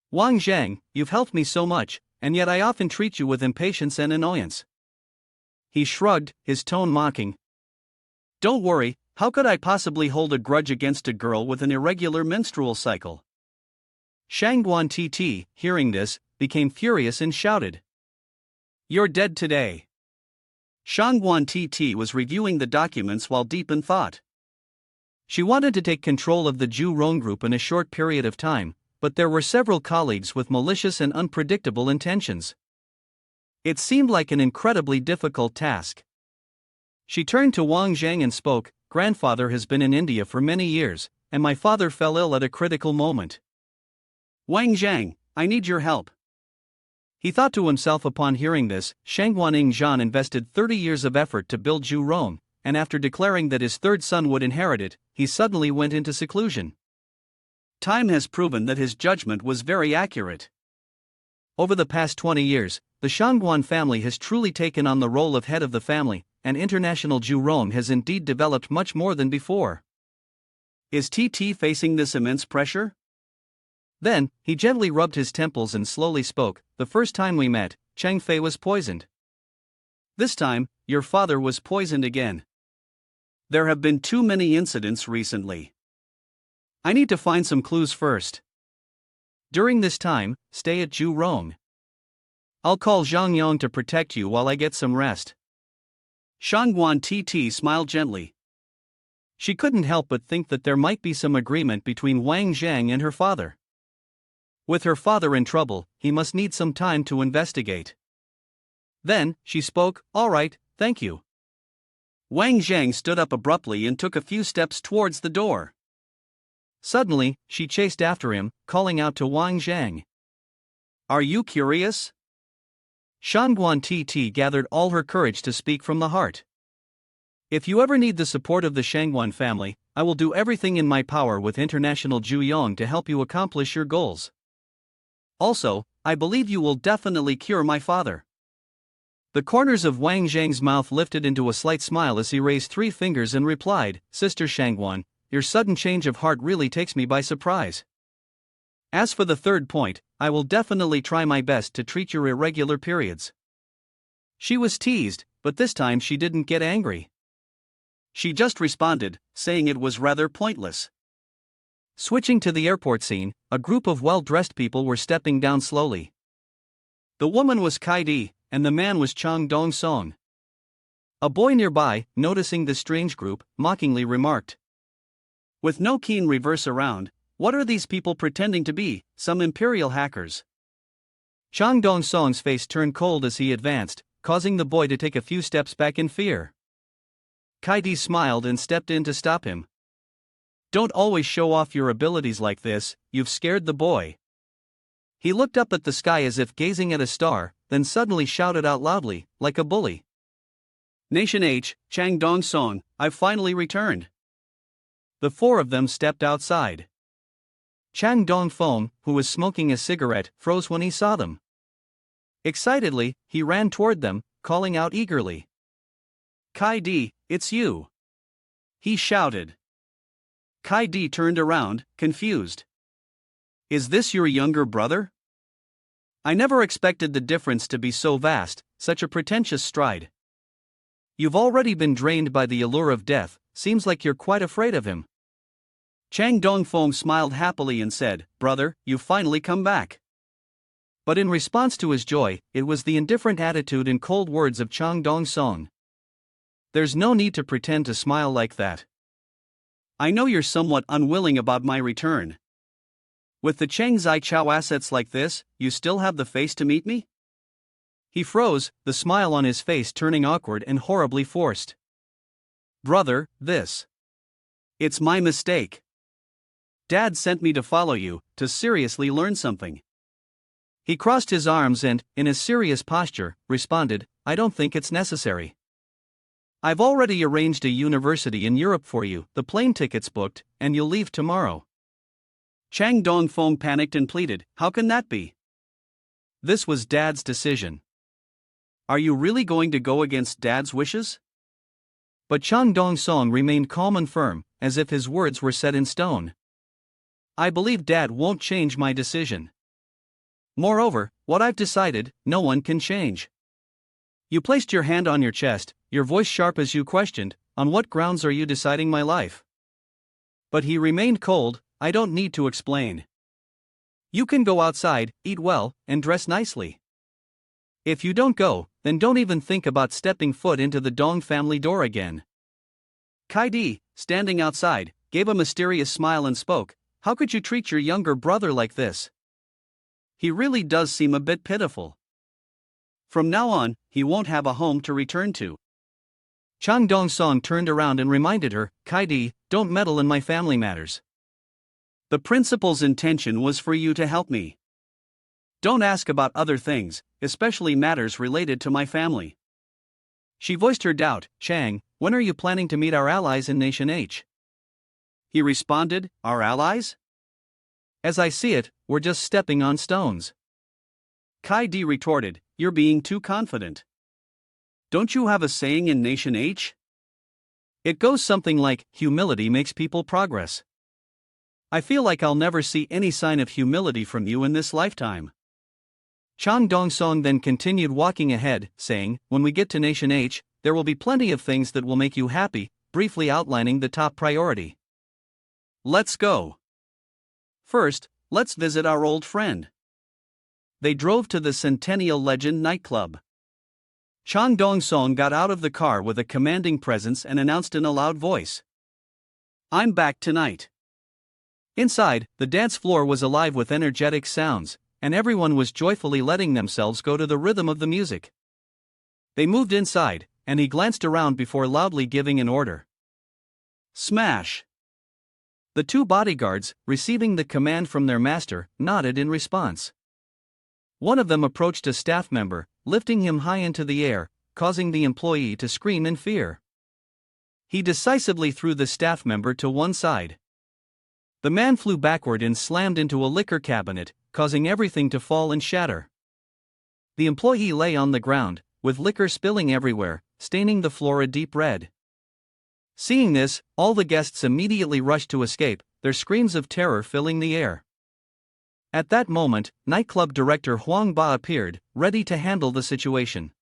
"Wang Jang, you've helped me so much, and yet I often treat you with impatience and annoyance." He shrugged, his tone mocking. "Don't worry, how could I possibly hold a grudge against a girl with an irregular menstrual cycle?" Shangguan Titi, hearing this, became furious and shouted, "You're dead today." Shangguan Titi was reviewing the documents while deep in thought. She wanted to take control of the Ju Rong group in a short period of time, but there were several colleagues with malicious and unpredictable intentions. It seemed like an incredibly difficult task. She turned to Wang Jang and spoke, "Grandfather has been in India for many years, and my father fell ill at a critical moment. Wang Jang, I need your help." He thought to himself upon hearing this. Shangguan Zhan invested 30 years of effort to build Ju Rong, and after declaring that his third son would inherit it, he suddenly went into seclusion. Time has proven that his judgment was very accurate. Over the past 20 years, the Shangguan family has truly taken on the role of head of the family, and International Ju Rong has indeed developed much more than before. Is TT facing this immense pressure? Then, he gently rubbed his temples and slowly spoke, "The first time we met, Cheng Fei was poisoned. This time, your father was poisoned again. There have been too many incidents recently. I need to find some clues first. During this time, stay at Ju Rong. I'll call Zhang Yong to protect you while I get some rest." Shangguan Titi smiled gently. She couldn't help but think that there might be some agreement between Wang Jang and her father. With her father in trouble, he must need some time to investigate. Then, she spoke, "All right, thank you." Wang Jang stood up abruptly and took a few steps towards the door. Suddenly, she chased after him, calling out to Wang Jang, "Are you curious?" Shangguan Titi gathered all her courage to speak from the heart. "If you ever need the support of the Shangguan family, I will do everything in my power with International Juyong to help you accomplish your goals. Also, I believe you will definitely cure my father." The corners of Wang Zhang's mouth lifted into a slight smile as he raised 3 fingers and replied, "Sister Shangguan, your sudden change of heart really takes me by surprise. As for the third point, I will definitely try my best to treat your irregular periods." She was teased, but this time she didn't get angry. She just responded, saying it was rather pointless. Switching to the airport scene, a group of well-dressed people were stepping down slowly. The woman was Kaidi, and the man was Chang Dong-song. A boy nearby, noticing the strange group, mockingly remarked, "With no keen reverse around, what are these people pretending to be, some imperial hackers?" Chang Dong-song's face turned cold as he advanced, causing the boy to take a few steps back in fear. Kaidi smiled and stepped in to stop him. "Don't always show off your abilities like this, you've scared the boy." He looked up at the sky as if gazing at a star, then suddenly shouted out loudly, like a bully, "Nation H, Chang Dong-song, I've finally returned." The 4 of them stepped outside. Chang Dong-fong, who was smoking a cigarette, froze when he saw them. Excitedly, he ran toward them, calling out eagerly, "Kaidi, it's you!" he shouted. Kaidi turned around, confused. "Is this your younger brother? I never expected the difference to be so vast, such a pretentious stride." "You've already been drained by the allure of death, seems like you're quite afraid of him." Chang Dongfeng smiled happily and said, "Brother, you've finally come back." But in response to his joy, it was the indifferent attitude and cold words of Chang Dong-song. "There's no need to pretend to smile like that. I know you're somewhat unwilling about my return. With the Cheng Zai Chao assets like this, you still have the face to meet me?" He froze, the smile on his face turning awkward and horribly forced. "Brother, it's my mistake. Dad sent me to follow you, to seriously learn something." He crossed his arms and, in a serious posture, responded, "I don't think it's necessary. I've already arranged a university in Europe for you, the plane ticket's booked, and you'll leave tomorrow." Chang Dongfeng panicked and pleaded, "How can that be? This was Dad's decision. Are you really going to go against Dad's wishes?" But Chang Dong-song remained calm and firm, as if his words were set in stone. "I believe Dad won't change my decision. Moreover, what I've decided, no one can change." You placed your hand on your chest, your voice sharp as you questioned, "On what grounds are you deciding my life?" But he remained cold. "I don't need to explain. You can go outside, eat well, and dress nicely. If you don't go, then don't even think about stepping foot into the Dong family door again." Kai Di, standing outside, gave a mysterious smile and spoke, "How could you treat your younger brother like this? He really does seem a bit pitiful. From now on, he won't have a home to return to." Chang Dong-song turned around and reminded her, "Kai Di, don't meddle in my family matters. The principal's intention was for you to help me. Don't ask about other things, especially matters related to my family." She voiced her doubt. "Chang, when are you planning to meet our allies in Nation H?" He responded, "Our allies? As I see it, we're just stepping on stones." Kai Di retorted, "You're being too confident. Don't you have a saying in Nation H? It goes something like, humility makes people progress. I feel like I'll never see any sign of humility from you in this lifetime." Chang Dong-song then continued walking ahead, saying, "When we get to Nation H, there will be plenty of things that will make you happy," briefly outlining the top priority. "Let's go. First, let's visit our old friend." They drove to the Centennial Legend nightclub. Chang Dong-song got out of the car with a commanding presence and announced in a loud voice, "I'm back tonight." Inside, the dance floor was alive with energetic sounds, and everyone was joyfully letting themselves go to the rhythm of the music. They moved inside, and he glanced around before loudly giving an order. "Smash!" The two bodyguards, receiving the command from their master, nodded in response. One of them approached a staff member, lifting him high into the air, causing the employee to scream in fear. He decisively threw the staff member to one side. The man flew backward and slammed into a liquor cabinet, causing everything to fall and shatter. The employee lay on the ground, with liquor spilling everywhere, staining the floor a deep red. Seeing this, all the guests immediately rushed to escape, their screams of terror filling the air. At that moment, nightclub director Huang Ba appeared, ready to handle the situation.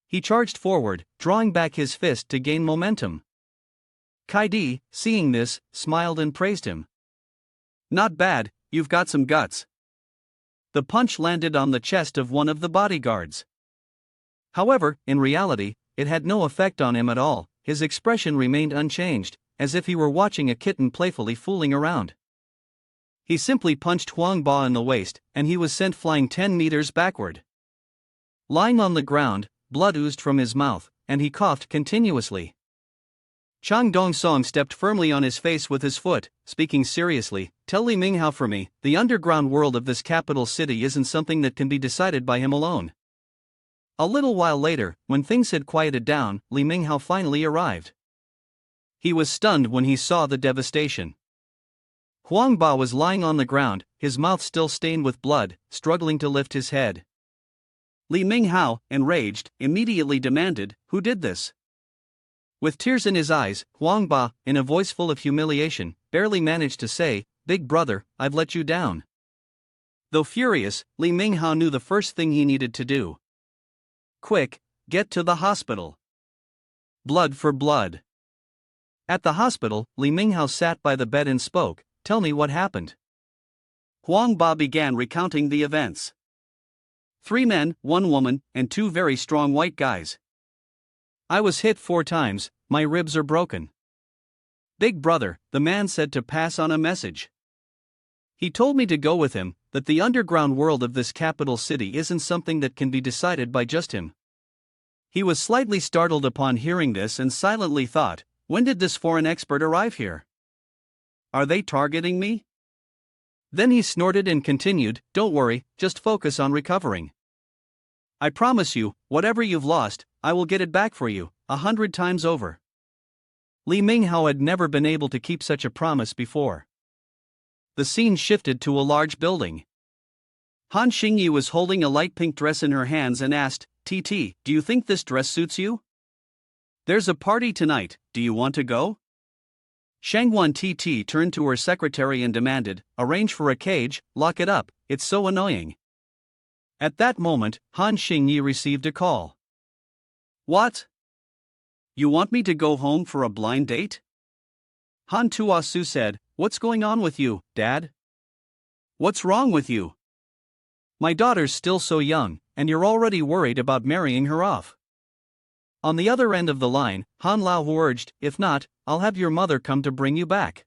He charged forward, drawing back his fist to gain momentum. Kai Di, seeing this, smiled and praised him. "Not bad, you've got some guts." The punch landed on the chest of one of the bodyguards. However, in reality, it had no effect on him at all. His expression remained unchanged, as if he were watching a kitten playfully fooling around. He simply punched Huang Ba in the waist, and he was sent flying 10 meters backward. Lying on the ground, blood oozed from his mouth, and he coughed continuously. Chang Dong-song stepped firmly on his face with his foot, speaking seriously, "Tell Li Minghao for me, the underground world of this capital city isn't something that can be decided by him alone." A little while later, when things had quieted down, Li Minghao finally arrived. He was stunned when he saw the devastation. Huang Ba was lying on the ground, his mouth still stained with blood, struggling to lift his head. Li Minghao, enraged, immediately demanded, "Who did this?" With tears in his eyes, Huang Ba, in a voice full of humiliation, barely managed to say, "Big brother, I've let you down." Though furious, Li Minghao knew the first thing he needed to do. "Quick, get to the hospital. Blood for blood." At the hospital, Li Minghao sat by the bed and spoke, "Tell me what happened." Huang Ba began recounting the events. 3 men, 1 woman, and 2 very strong white guys. I was hit 4 times, my ribs are broken. Big brother, the man said to pass on a message. He told me to go with him, that the underground world of this capital city isn't something that can be decided by just him. He was slightly startled upon hearing this and silently thought, when did this foreign expert arrive here? Are they targeting me? Then he snorted and continued, don't worry, just focus on recovering. I promise you, whatever you've lost, I will get it back for you, 100 times over. Li Minghao had never been able to keep such a promise before. The scene shifted to a large building. Han Xingyi was holding a light pink dress in her hands and asked, Titi, do you think this dress suits you? There's a party tonight, do you want to go? Shangwan Titi turned to her secretary and demanded, arrange for a cage, lock it up, it's so annoying. At that moment, Han Xingyi received a call. What? You want me to go home for a blind date? Han Tuosu said, what's going on with you, Dad? What's wrong with you? My daughter's still so young, and you're already worried about marrying her off. On the other end of the line, Han Lao urged, if not, I'll have your mother come to bring you back.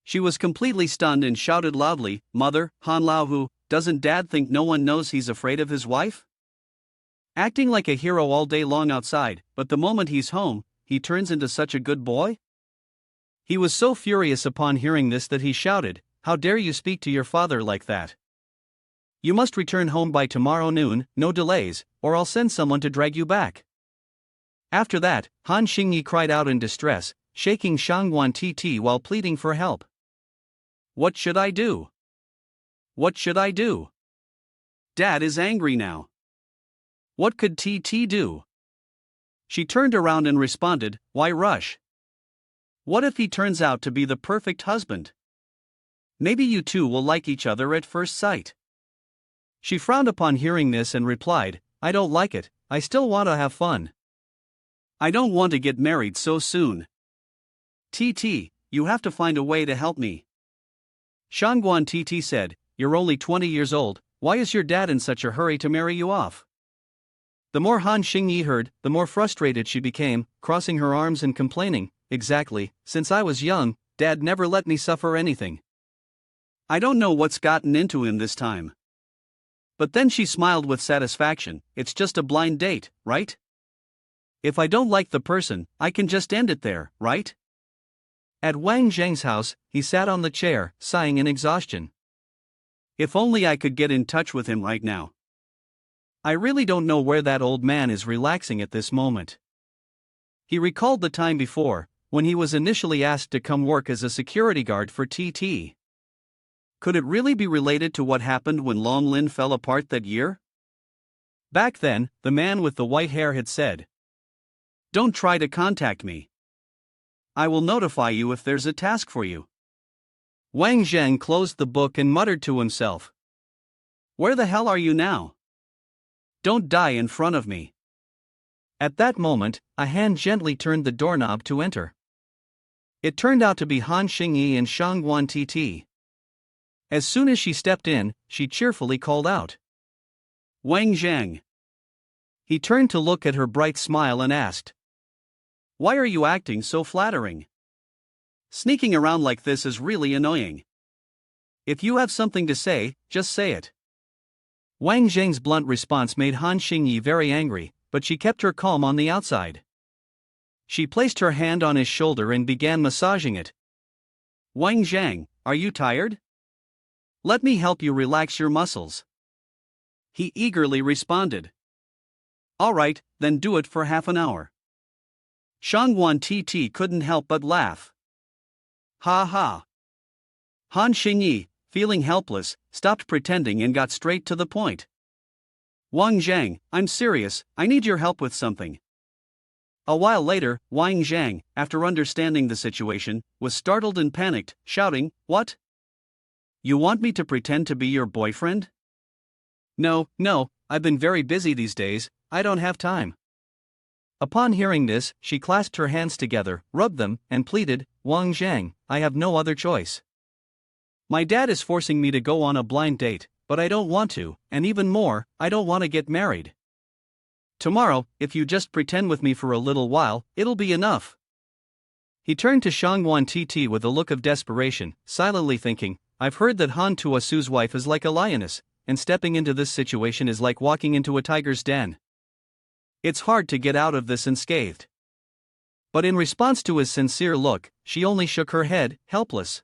She was completely stunned and shouted loudly, Mother, Han Lao who, doesn't Dad think no one knows he's afraid of his wife? Acting like a hero all day long outside, but the moment he's home, he turns into such a good boy? He was so furious upon hearing this that he shouted, how dare you speak to your father like that? You must return home by tomorrow noon, no delays, or I'll send someone to drag you back. After that, Han Xingyi cried out in distress, shaking Shangwan Titi while pleading for help. What should I do? What should I do? Dad is angry now. What could Titi do? She turned around and responded, why rush? What if he turns out to be the perfect husband? Maybe you two will like each other at first sight. She frowned upon hearing this and replied, I don't like it, I still want to have fun. I don't want to get married so soon. Titi, you have to find a way to help me. Shangguan Titi said, you're only 20 years old, why is your dad in such a hurry to marry you off? The more Han Xingyi heard, the more frustrated she became, crossing her arms and complaining, exactly, since I was young, Dad never let me suffer anything. I don't know what's gotten into him this time. But then she smiled with satisfaction, it's just a blind date, right? If I don't like the person, I can just end it there, right? At Wang Jang's house, he sat on the chair, sighing in exhaustion. If only I could get in touch with him right now. I really don't know where that old man is relaxing at this moment. He recalled the time before, when he was initially asked to come work as a security guard for TT. Could it really be related to what happened when Long Lin fell apart that year? Back then, the man with the white hair had said, don't try to contact me. I will notify you if there's a task for you. Wang Jang closed the book and muttered to himself. Where the hell are you now? Don't die in front of me. At that moment, a hand gently turned the doorknob to enter. It turned out to be Han Xingyi and Shangguan Titi. As soon as she stepped in, she cheerfully called out, Wang Jang. He turned to look at her bright smile and asked, why are you acting so flattering? Sneaking around like this is really annoying. If you have something to say, just say it. Wang Zheng's blunt response made Han Xingyi very angry, but she kept her calm on the outside. She placed her hand on his shoulder and began massaging it. Wang Zhang, are you tired? Let me help you relax your muscles. He eagerly responded. All right, then do it for half an hour. Shangguan Titi couldn't help but laugh. Ha ha. Han Xingyi, feeling helpless, stopped pretending and got straight to the point. Wang Jang, I'm serious, I need your help with something. A while later, Wang Jang, after understanding the situation, was startled and panicked, shouting, what? You want me to pretend to be your boyfriend? No, I've been very busy these days, I don't have time. Upon hearing this, she clasped her hands together, rubbed them, and pleaded, Wang Jang, I have no other choice. My dad is forcing me to go on a blind date, but I don't want to, and even more, I don't want to get married. Tomorrow, if you just pretend with me for a little while, it'll be enough. He turned to Sun Wan Titi with a look of desperation, silently thinking, I've heard that Han Tuasu's wife is like a lioness, and stepping into this situation is like walking into a tiger's den. It's hard to get out of this unscathed. But in response to his sincere look, she only shook her head, helpless.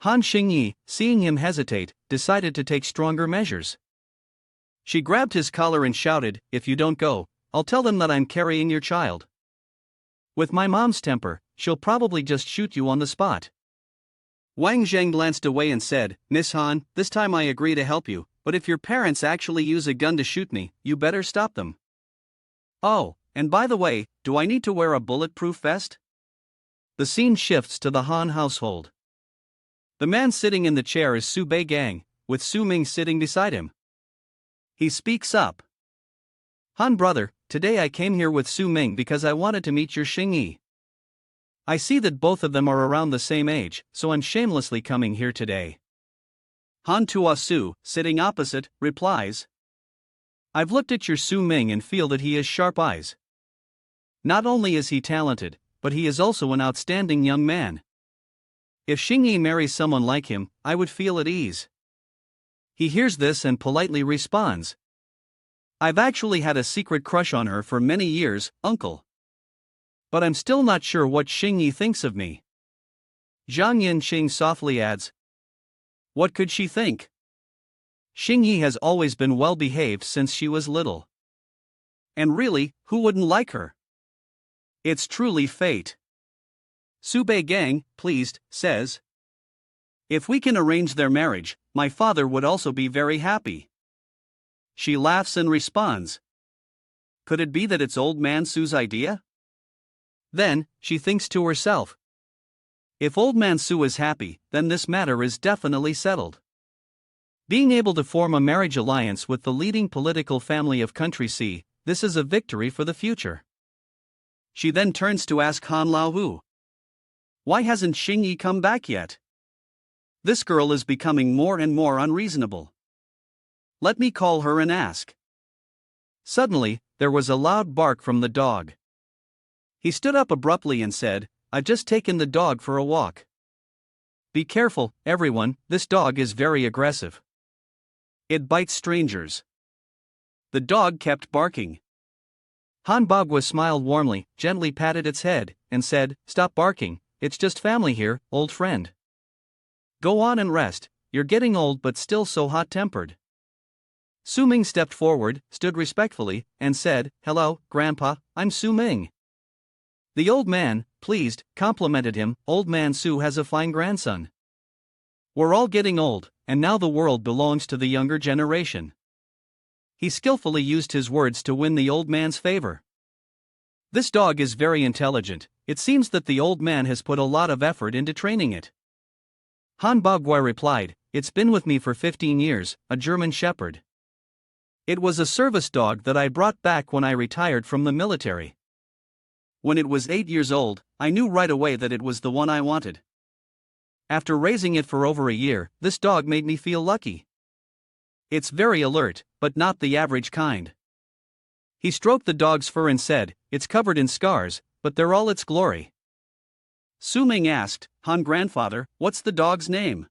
Han Xingyi, seeing him hesitate, decided to take stronger measures. She grabbed his collar and shouted, If you don't go, I'll tell them that I'm carrying your child. With my mom's temper, she'll probably just shoot you on the spot. Wang Jang glanced away and said, Miss Han, this time I agree to help you, but if your parents actually use a gun to shoot me, you better stop them. Oh, and by the way, do I need to wear a bulletproof vest? The scene shifts to the Han household. The man sitting in the chair is Su Beigang, with Su Ming sitting beside him. He speaks up. Han brother, today I came here with Su Ming because I wanted to meet your Xingyi. I see that both of them are around the same age, so I'm shamelessly coming here today. Han Tuasu, sitting opposite, replies. I've looked at your Su Ming and feel that he has sharp eyes. Not only is he talented, but he is also an outstanding young man. If Xingyi marries someone like him, I would feel at ease. He hears this and politely responds. I've actually had a secret crush on her for many years, uncle. But I'm still not sure what Xingyi thinks of me. Zhang Yinqing softly adds. What could she think? Xingyi has always been well behaved since she was little. And really, who wouldn't like her? It's truly fate. Su Beigang, pleased, says. If we can arrange their marriage, my father would also be very happy. She laughs and responds. Could it be that it's old man Su's idea? Then, she thinks to herself. If old man Su is happy, then this matter is definitely settled. Being able to form a marriage alliance with the leading political family of Country C, this is a victory for the future. She then turns to ask Han Laohu. Why hasn't Xingyi come back yet? This girl is becoming more and more unreasonable. Let me call her and ask. Suddenly, there was a loud bark from the dog. He stood up abruptly and said, I've just taken the dog for a walk. Be careful, everyone, this dog is very aggressive. It bites strangers. The dog kept barking. Han Bagua smiled warmly, gently patted its head, and said, Stop barking, it's just family here, old friend. Go on and rest, you're getting old but still so hot-tempered. Su Ming stepped forward, stood respectfully, and said, Hello, Grandpa, I'm Su Ming. The old man, pleased, complimented him, Old man Su has a fine grandson. We're all getting old, and now the world belongs to the younger generation. He skillfully used his words to win the old man's favor. This dog is very intelligent, it seems that the old man has put a lot of effort into training it. Han Bagua replied, It's been with me for 15 years, a German shepherd. It was a service dog that I brought back when I retired from the military. When it was 8 years old, I knew right away that it was the one I wanted. After raising it for over a year, this dog made me feel lucky. It's very alert, but not the average kind. He stroked the dog's fur and said, It's covered in scars, but they're all its glory. Su Ming asked, Han grandfather, what's the dog's name?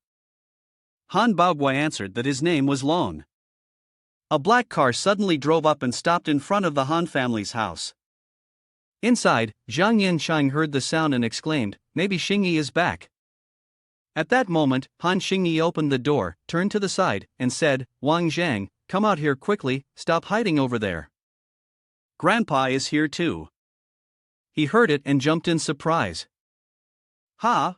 Han Baogui answered that his name was Long. A black car suddenly drove up and stopped in front of the Han family's house. Inside, Zhang Yinsheng heard the sound and exclaimed, Maybe Xingyi is back. At that moment, Han Xingyi opened the door, turned to the side, and said, Wang Jang, come out here quickly, stop hiding over there. Grandpa is here too. He heard it and jumped in surprise. Ha!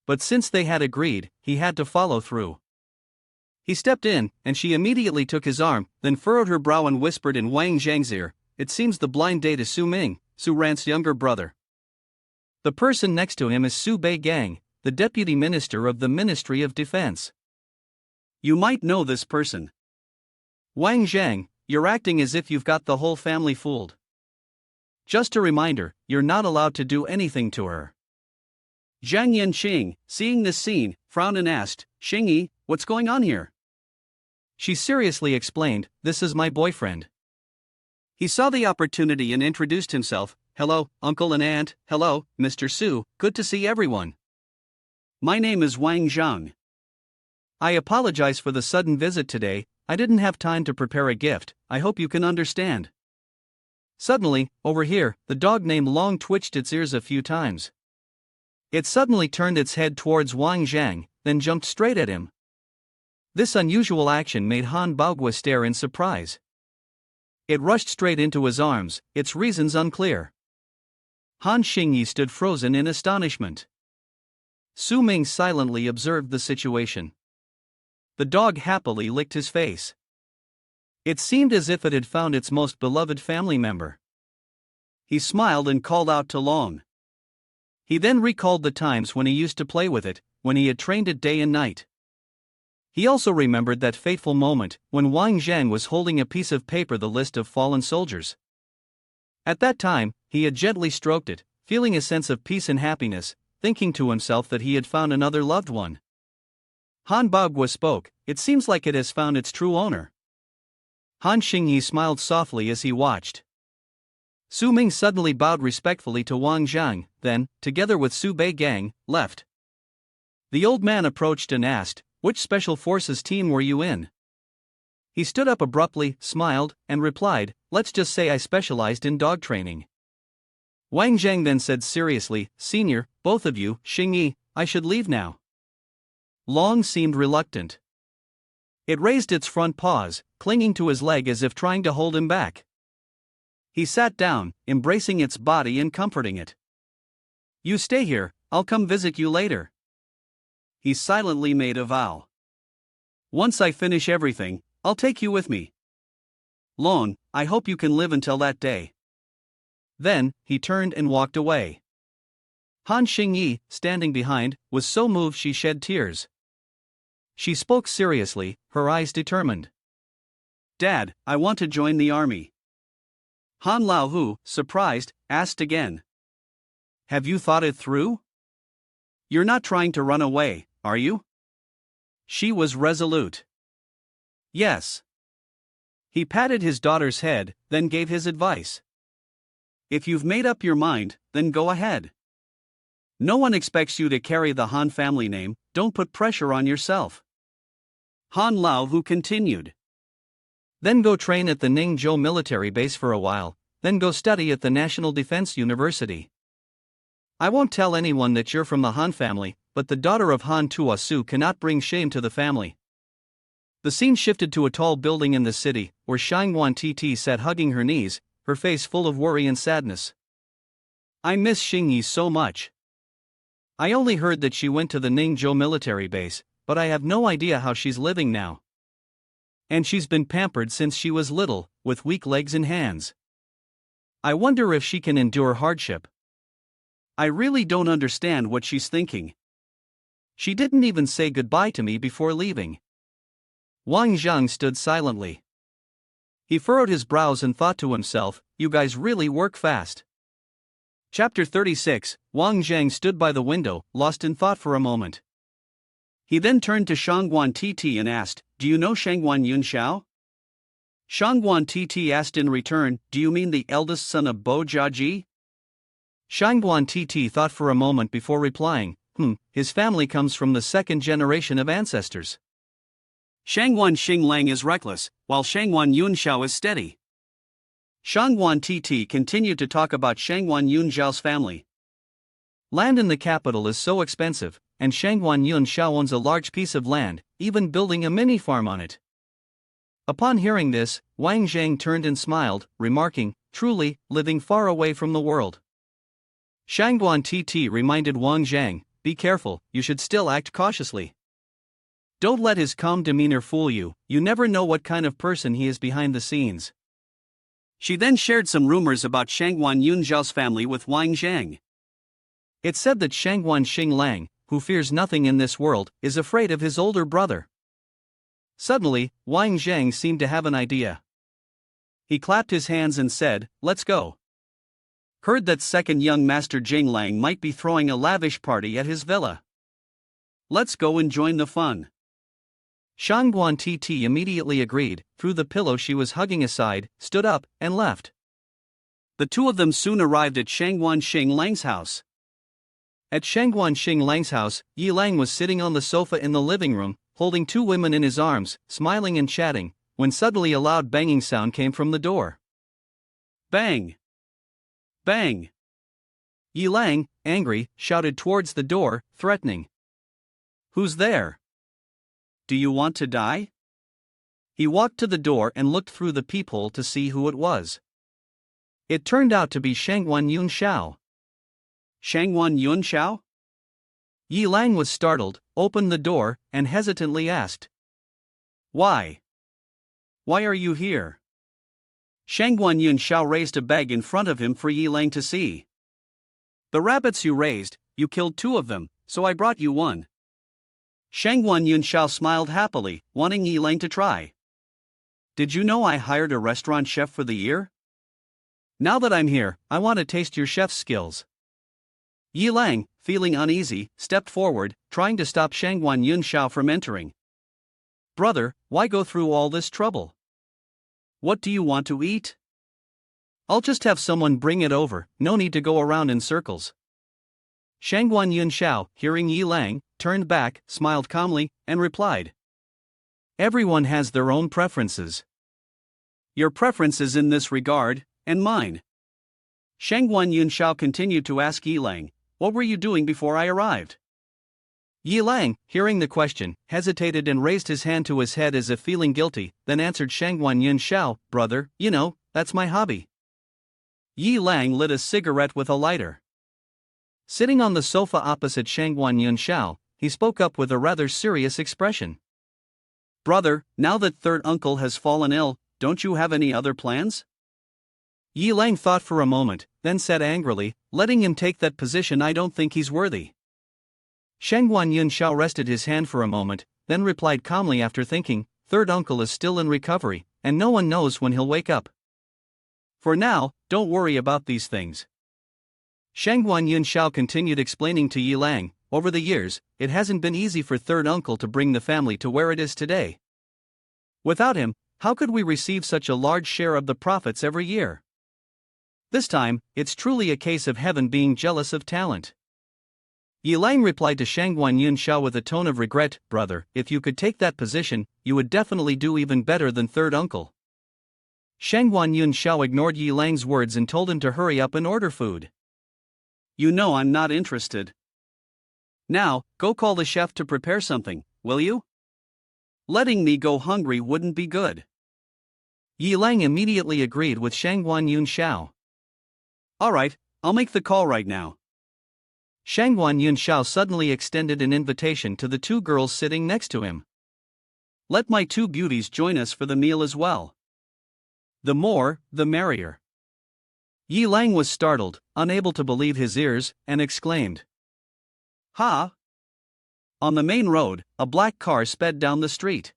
But since they had agreed, he had to follow through. He stepped in, and she immediately took his arm, then furrowed her brow and whispered in Wang Zhang's ear, It seems the blind date is Su Ming, Su Rant's younger brother. The person next to him is Su Beigang, the Deputy Minister of the Ministry of Defense. You might know this person. Wang Zhang, you're acting as if you've got the whole family fooled. Just a reminder, you're not allowed to do anything to her. Zhang Yanqing, seeing this scene, frowned and asked, Xingyi, what's going on here? She seriously explained, "This is my boyfriend." He saw the opportunity and introduced himself. "Hello, uncle and aunt. Hello, Mr. Su, good to see everyone. My name is Wang Jang. I apologize for the sudden visit today, I didn't have time to prepare a gift, I hope you can understand." Suddenly, over here, the dog named Long twitched its ears a few times. It suddenly turned its head towards Wang Jang, then jumped straight at him. This unusual action made Han Baogua stare in surprise. It rushed straight into his arms, its reasons unclear. Han Xingyi stood frozen in astonishment. Su Ming silently observed the situation. The dog happily licked his face. It seemed as if it had found its most beloved family member. He smiled and called out to Long. He then recalled the times when he used to play with it, when he had trained it day and night. He also remembered that fateful moment when Wang Zhang was holding a piece of paper, the list of fallen soldiers. At that time, he had gently stroked it, feeling a sense of peace and happiness, thinking to himself that he had found another loved one. Han Baogua spoke, "It seems like it has found its true owner." Han Xingyi smiled softly as he watched. Su Ming suddenly bowed respectfully to Wang Zhang, then, together with Su Bei Gang, left. The old man approached and asked, "Which special forces team were you in?" He stood up abruptly, smiled, and replied, "Let's just say I specialized in dog training." Wang Zhang then said seriously, "Senior, both of you, Xingyi, I should leave now." Long seemed reluctant. It raised its front paws, clinging to his leg as if trying to hold him back. He sat down, embracing its body and comforting it. "You stay here, I'll come visit you later." He silently made a vow. "Once I finish everything, I'll take you with me. Long, I hope you can live until that day." Then, he turned and walked away. Han Xingyi, standing behind, was so moved she shed tears. She spoke seriously, her eyes determined. "Dad, I want to join the army." Han Laohu, surprised, asked again. "Have you thought it through? You're not trying to run away, are you?" She was resolute. "Yes." He patted his daughter's head, then gave his advice. "If you've made up your mind, then go ahead. No one expects you to carry the Han family name, don't put pressure on yourself." Han Lao who continued. "Then go train at the Ningzhou military base for a while, then go study at the National Defense University. I won't tell anyone that you're from the Han family, but the daughter of Han Tuosu cannot bring shame to the family." The scene shifted to a tall building in the city, where Shan Wan Titi sat hugging her knees, her face full of worry and sadness. "I miss Xingyi so much. I only heard that she went to the Ningzhou military base, but I have no idea how she's living now. And she's been pampered since she was little, with weak legs and hands. I wonder if she can endure hardship. I really don't understand what she's thinking. She didn't even say goodbye to me before leaving." Wang Zhang stood silently. He furrowed his brows and thought to himself, "You guys really work fast." Chapter 36, Wang Zhang stood by the window, lost in thought for a moment. He then turned to Shangguan Titi and asked, "Do you know Shangguan Yunxiao?" Shangguan Titi asked in return, "Do you mean the eldest son of Bo Jiaji?" Shangguan Titi thought for a moment before replying, his family comes from the second generation of ancestors. Shangguan Xinglang is reckless, while Shangguan Yunxiao is steady." Shangguan Titi continued to talk about Shangguan Yunxiao's family. "Land in the capital is so expensive, and Shangguan Yunxiao owns a large piece of land, even building a mini farm on it." Upon hearing this, Wang Zhang turned and smiled, remarking, "Truly, living far away from the world." Shangguan Titi reminded Wang Zhang, "Be careful, you should still act cautiously. Don't let his calm demeanor fool you, you never know what kind of person he is behind the scenes." She then shared some rumors about Shangguan Yunxiao's family with Wang Zhang. It said that Shangguan Xinglang, who fears nothing in this world, is afraid of his older brother. Suddenly, Wang Zhang seemed to have an idea. He clapped his hands and said, "Let's go. Heard that second young master Jinglang might be throwing a lavish party at his villa. Let's go and join the fun." Shan Titi immediately agreed, threw the pillow she was hugging aside, stood up, and left. The two of them soon arrived at Shangguan Xing Lang's house. At Shangguan Xing Lang's house, Yi Lang was sitting on the sofa in the living room, holding two women in his arms, smiling and chatting, when suddenly a loud banging sound came from the door. Bang! Bang! Yi Lang, angry, shouted towards the door, threatening. Who's there? Do you want to die? He walked to the door and looked through the peephole to see who it was. It turned out to be Shangguan Yunxiao. Shangguan Yunxiao? Yi Lang was startled, opened the door, and hesitantly asked. Why? Why are you here? Shangguan Yunxiao raised a bag in front of him for Yi Lang to see. The rabbits you raised, you killed two of them, so I brought you one. Shangguan Yunxiao smiled happily, wanting Yi Lang to try. Did you know I hired a restaurant chef for the year? Now that I'm here, I want to taste your chef's skills. Yi Lang, feeling uneasy, stepped forward, trying to stop Shangguan Yunxiao from entering. Brother, why go through all this trouble? What do you want to eat? I'll just have someone bring it over, no need to go around in circles. Shangguan Yunxiao, hearing Yi Lang, turned back, smiled calmly, and replied. Everyone has their own preferences. Your preferences in this regard, and mine. Shangguan Yunxiao continued to ask Yi Lang, what were you doing before I arrived? Yi Lang, hearing the question, hesitated and raised his hand to his head as if feeling guilty, then answered Shangguan Yunxiao, brother, you know, that's my hobby. Yi Lang lit a cigarette with a lighter. Sitting on the sofa opposite Shangguan Yunxiao, he spoke up with a rather serious expression. Brother, now that third uncle has fallen ill, don't you have any other plans? Yi Lang thought for a moment, then said angrily, letting him take that position, I don't think he's worthy. Shangguan Yunxiao rested his hand for a moment, then replied calmly after thinking, third uncle is still in recovery, and no one knows when he'll wake up. For now, don't worry about these things. Shangguan Yunxiao continued explaining to Yi Lang, over the years, it hasn't been easy for third uncle to bring the family to where it is today. Without him, how could we receive such a large share of the profits every year? This time, it's truly a case of heaven being jealous of talent. Yi Lang replied to Shangguan Yunxiao with a tone of regret, brother, if you could take that position, you would definitely do even better than third uncle. Shangguan Yunxiao ignored Yi Lang's words and told him to hurry up and order food. You know I'm not interested. Now, go call the chef to prepare something, will you? Letting me go hungry wouldn't be good. Yi Lang immediately agreed with Shangguan Yunxiao. Alright, I'll make the call right now. Shangguan Yunxiao suddenly extended an invitation to the two girls sitting next to him. Let my two beauties join us for the meal as well. The more, the merrier. Yi Lang was startled, unable to believe his ears, and exclaimed. Ha! On the main road, a black car sped down the street.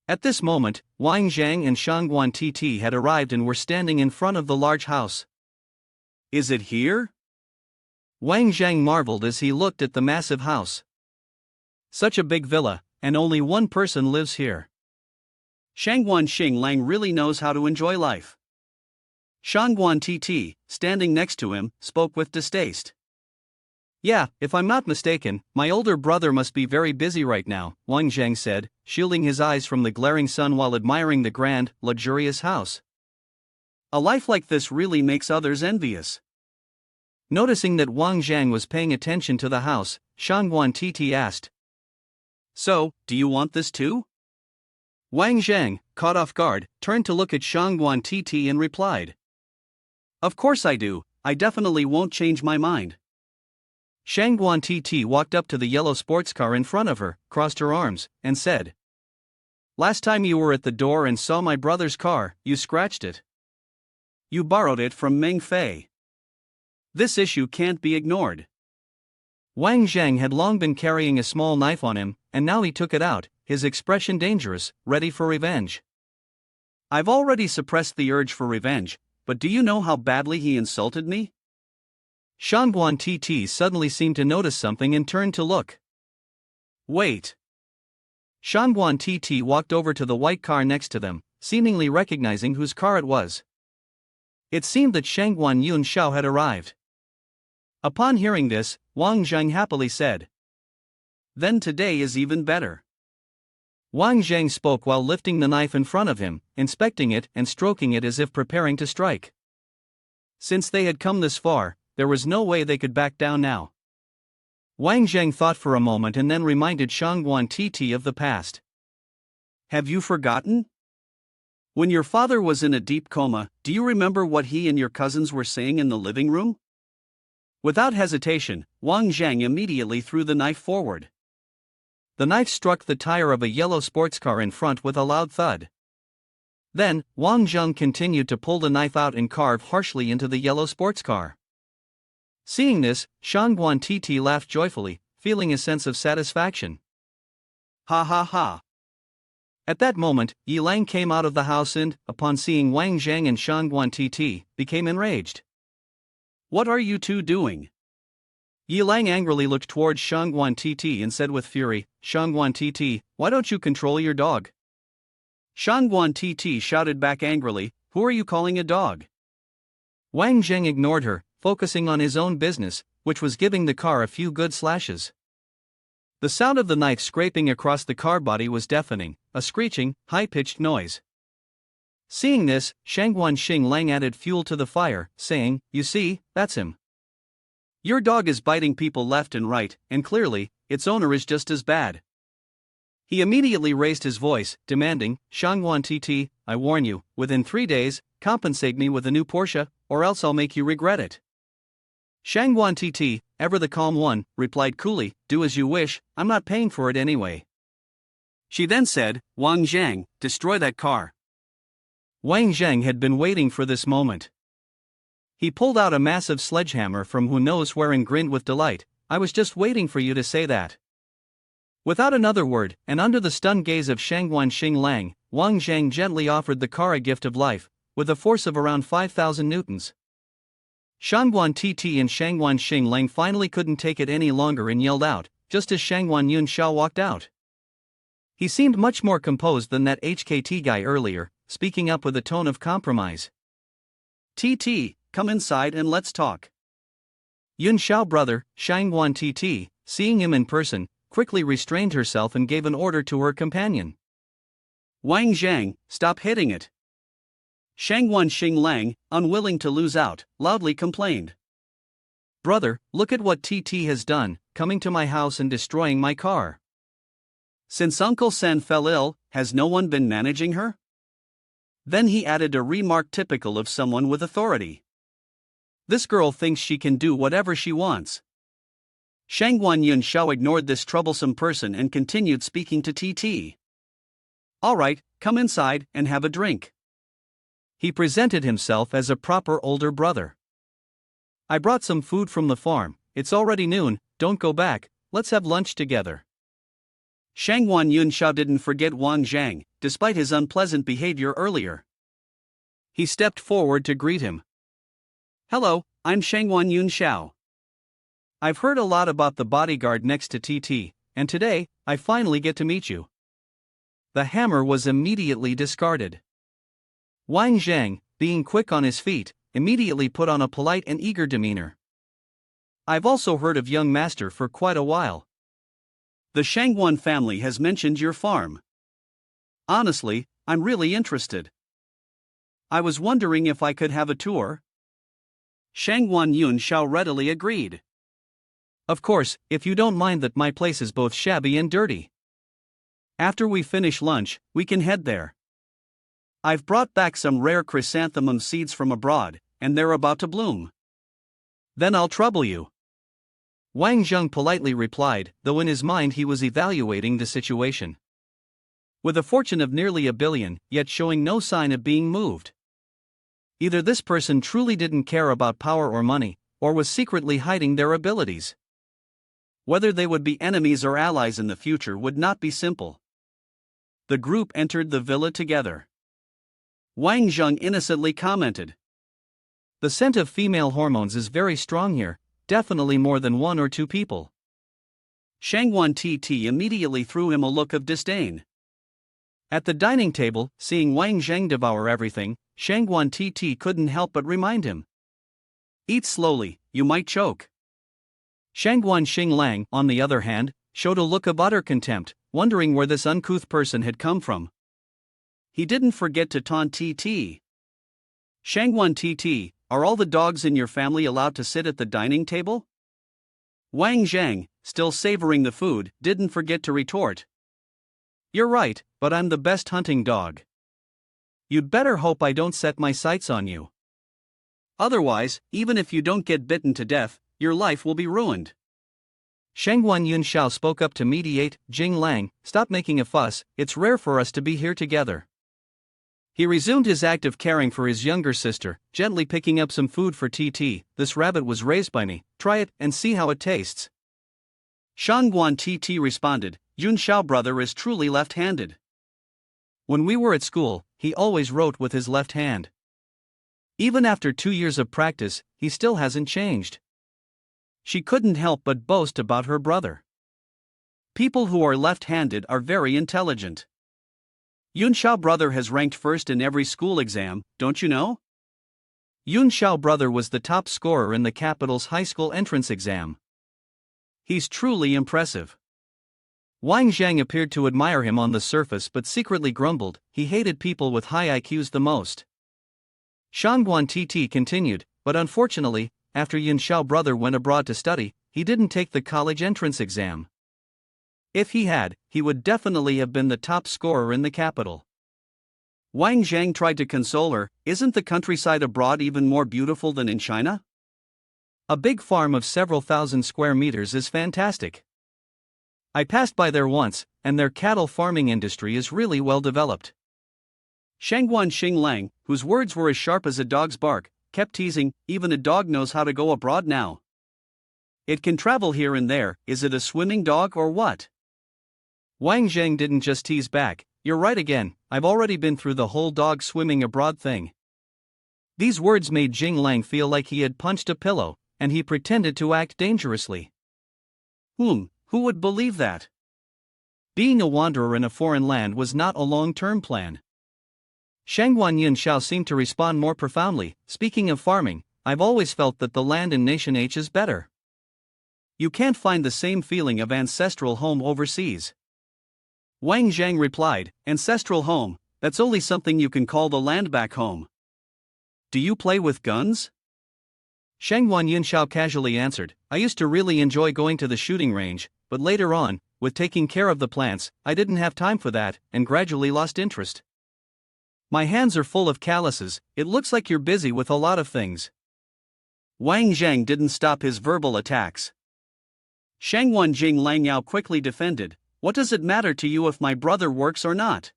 At this moment, Wang Jang and Shangguan Titi had arrived and were standing in front of the large house. Is it here? Wang Jang marveled as he looked at the massive house. Such a big villa, and only one person lives here. Shangguan Xing Lang really knows how to enjoy life. Shangguan Titi, standing next to him, spoke with distaste. Yeah, if I'm not mistaken, my older brother must be very busy right now, Wang Jang said, shielding his eyes from the glaring sun while admiring the grand, luxurious house. A life like this really makes others envious. Noticing that Wang Jang was paying attention to the house, Shangguan Titi asked. So, do you want this too? Wang Jang, caught off guard, turned to look at Shangguan Titi and replied. Of course I do, I definitely won't change my mind. Shangguan Titi walked up to the yellow sports car in front of her, crossed her arms, and said. Last time you were at the door and saw my brother's car, you scratched it. You borrowed it from Meng Fei. This issue can't be ignored. Wang Jang had long been carrying a small knife on him, and now he took it out, his expression dangerous, ready for revenge. I've already suppressed the urge for revenge, but do you know how badly he insulted me? Shangguan Titi suddenly seemed to notice something and turned to look. Wait. Shan Wan Titi walked over to the white car next to them, seemingly recognizing whose car it was. It seemed that Shangguan Yunxiao had arrived. Upon hearing this, Wang Jang happily said, "Then today is even better." Wang Jang spoke while lifting the knife in front of him, inspecting it and stroking it as if preparing to strike. Since they had come this far, there was no way they could back down now. Wang Jang thought for a moment and then reminded Shangguan Titi of the past. "Have you forgotten? When your father was in a deep coma, do you remember what he and your cousins were saying in the living room?" Without hesitation, Wang Jang immediately threw the knife forward. The knife struck the tire of a yellow sports car in front with a loud thud. Then, Wang Jang continued to pull the knife out and carve harshly into the yellow sports car. Seeing this, Shangguan Titi laughed joyfully, feeling a sense of satisfaction. "Ha ha ha." At that moment, Yilang came out of the house and, upon seeing Wang Jang and Shangguan Titi, became enraged. "What are you two doing?" Yilang angrily looked towards Shangguan Titi and said with fury, "Shangguan Titi, why don't you control your dog?" Shangguan Titi shouted back angrily, "Who are you calling a dog?" Wang Jang ignored her, focusing on his own business, which was giving the car a few good slashes. The sound of the knife scraping across the car body was deafening, a screeching, high-pitched noise. Seeing this, Shangguan Xinglang added fuel to the fire, saying, "You see, that's him. Your dog is biting people left and right, and clearly, its owner is just as bad." He immediately raised his voice, demanding, "Shangguan Titi, I warn you, within 3 days, compensate me with a new Porsche, or else I'll make you regret it." Shangguan Titi, ever the calm one, replied coolly, "Do as you wish, I'm not paying for it anyway." She then said, "Wang Jang, destroy that car." Wang Jang had been waiting for this moment. He pulled out a massive sledgehammer from who knows where and grinned with delight, "I was just waiting for you to say that." Without another word, and under the stunned gaze of Shangguan Xinglang, Wang Jang gently offered the car a gift of life, with a force of around 5,000 newtons. Shangguan Titi and Shangguan Xinglang finally couldn't take it any longer and yelled out, just as Shangguan Yunxiao walked out. He seemed much more composed than that HKT guy earlier, speaking up with a tone of compromise. "Titi, come inside and let's talk." Yunxiao brother, Shangguan Titi, seeing him in person, quickly restrained herself and gave an order to her companion. "Wang Jang, stop hitting it." Shangguan Xinglang, unwilling to lose out, loudly complained. "Brother, look at what Titi has done, coming to my house and destroying my car. Since Uncle San fell ill, has no one been managing her?" Then he added a remark typical of someone with authority. "This girl thinks she can do whatever she wants." Shangguan Yunxiao ignored this troublesome person and continued speaking to Titi. "All right, come inside and have a drink." He presented himself as a proper older brother. "I brought some food from the farm, it's already noon, don't go back, let's have lunch together." Shangguan Yunxiao didn't forget Wang Jang, despite his unpleasant behavior earlier. He stepped forward to greet him. "Hello, I'm Shangguan Yunxiao. I've heard a lot about the bodyguard next to TT, and today, I finally get to meet you." The hammer was immediately discarded. Wang Jang, being quick on his feet, immediately put on a polite and eager demeanor. "I've also heard of young master for quite a while. The Shangguan family has mentioned your farm. Honestly, I'm really interested. I was wondering if I could have a tour." Shangguan Yunxiao readily agreed. "Of course, if you don't mind that my place is both shabby and dirty. After we finish lunch, we can head there. I've brought back some rare chrysanthemum seeds from abroad, and they're about to bloom." "Then I'll trouble you," Wang Jang politely replied, though in his mind he was evaluating the situation. With a fortune of nearly $1 billion, yet showing no sign of being moved. Either this person truly didn't care about power or money, or was secretly hiding their abilities. Whether they would be enemies or allies in the future would not be simple. The group entered the villa together. Wang Jang innocently commented, "The scent of female hormones is very strong here, definitely more than 1 or 2 people." Shan Wan Titi immediately threw him a look of disdain. At the dining table, seeing Wang Jang devour everything, Shan Wan Titi couldn't help but remind him. Eat slowly, you might choke. Shangguan Xinglang, on the other hand, showed a look of utter contempt, wondering where this uncouth person had come from. He didn't forget to taunt Titi. Shangguan Titi, are all the dogs in your family allowed to sit at the dining table? Wang Jang, still savoring the food, didn't forget to retort. You're right, but I'm the best hunting dog. You'd better hope I don't set my sights on you. Otherwise, even if you don't get bitten to death, your life will be ruined. Shangguan Yunxiao spoke up to mediate. Jing Lang, stop making a fuss, it's rare for us to be here together. He resumed his act of caring for his younger sister, gently picking up some food for Titi. This rabbit was raised by me, try it and see how it tastes. Shangguan Titi responded, Yunxiao brother is truly left-handed. When we were at school, he always wrote with his left hand. Even after 2 years of practice, he still hasn't changed. She couldn't help but boast about her brother. People who are left-handed are very intelligent. Yunxiao brother has ranked first in every school exam, don't you know? Yunxiao brother was the top scorer in the capital's high school entrance exam. He's truly impressive. Wang Zhang appeared to admire him on the surface but secretly grumbled, he hated people with high IQs the most. Shangguan Titi continued, but unfortunately, after Yunxiao brother went abroad to study, he didn't take the college entrance exam. If he had, he would definitely have been the top scorer in the capital. Wang Jang tried to console her, isn't the countryside abroad even more beautiful than in China? A big farm of several thousand square meters is fantastic. I passed by there once, and their cattle farming industry is really well developed. Shangguan Xinglang, whose words were as sharp as a dog's bark, kept teasing, even a dog knows how to go abroad now. It can travel here and there, is it a swimming dog or what? Wang Zhang didn't just tease back, you're right again, I've already been through the whole dog swimming abroad thing. These words made Jing Lang feel like he had punched a pillow, and he pretended to act dangerously. Who would believe that? Being a wanderer in a foreign land was not a long-term plan. Shangguan Yunxiao seemed to respond more profoundly, speaking of farming, I've always felt that the land in Nation H is better. You can't find the same feeling of ancestral home overseas. Wang Zhang replied, ancestral home, that's only something you can call the land back home. Do you play with guns? Shangguan Yunxiao casually answered, I used to really enjoy going to the shooting range, but later on, with taking care of the plants, I didn't have time for that, and gradually lost interest. My hands are full of calluses, it looks like you're busy with a lot of things. Wang Zhang didn't stop his verbal attacks. Shangguan Jing Langyao quickly defended, what does it matter to you if my brother works or not?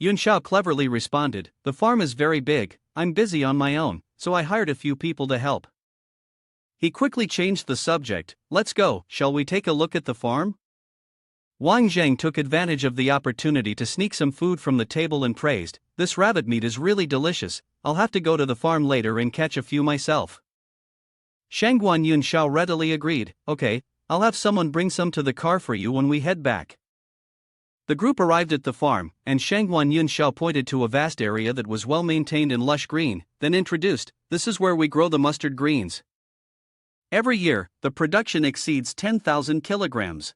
Yunxiao cleverly responded, the farm is very big, I'm busy on my own, so I hired a few people to help. He quickly changed the subject, let's go, shall we take a look at the farm? Wang Zhang took advantage of the opportunity to sneak some food from the table and praised, this rabbit meat is really delicious, I'll have to go to the farm later and catch a few myself. Shangguan Yunxiao readily agreed, okay, I'll have someone bring some to the car for you when we head back. The group arrived at the farm, and Shangguan Yunxiao pointed to a vast area that was well maintained and lush green, then introduced, this is where we grow the mustard greens. Every year, the production exceeds 10,000 kilograms.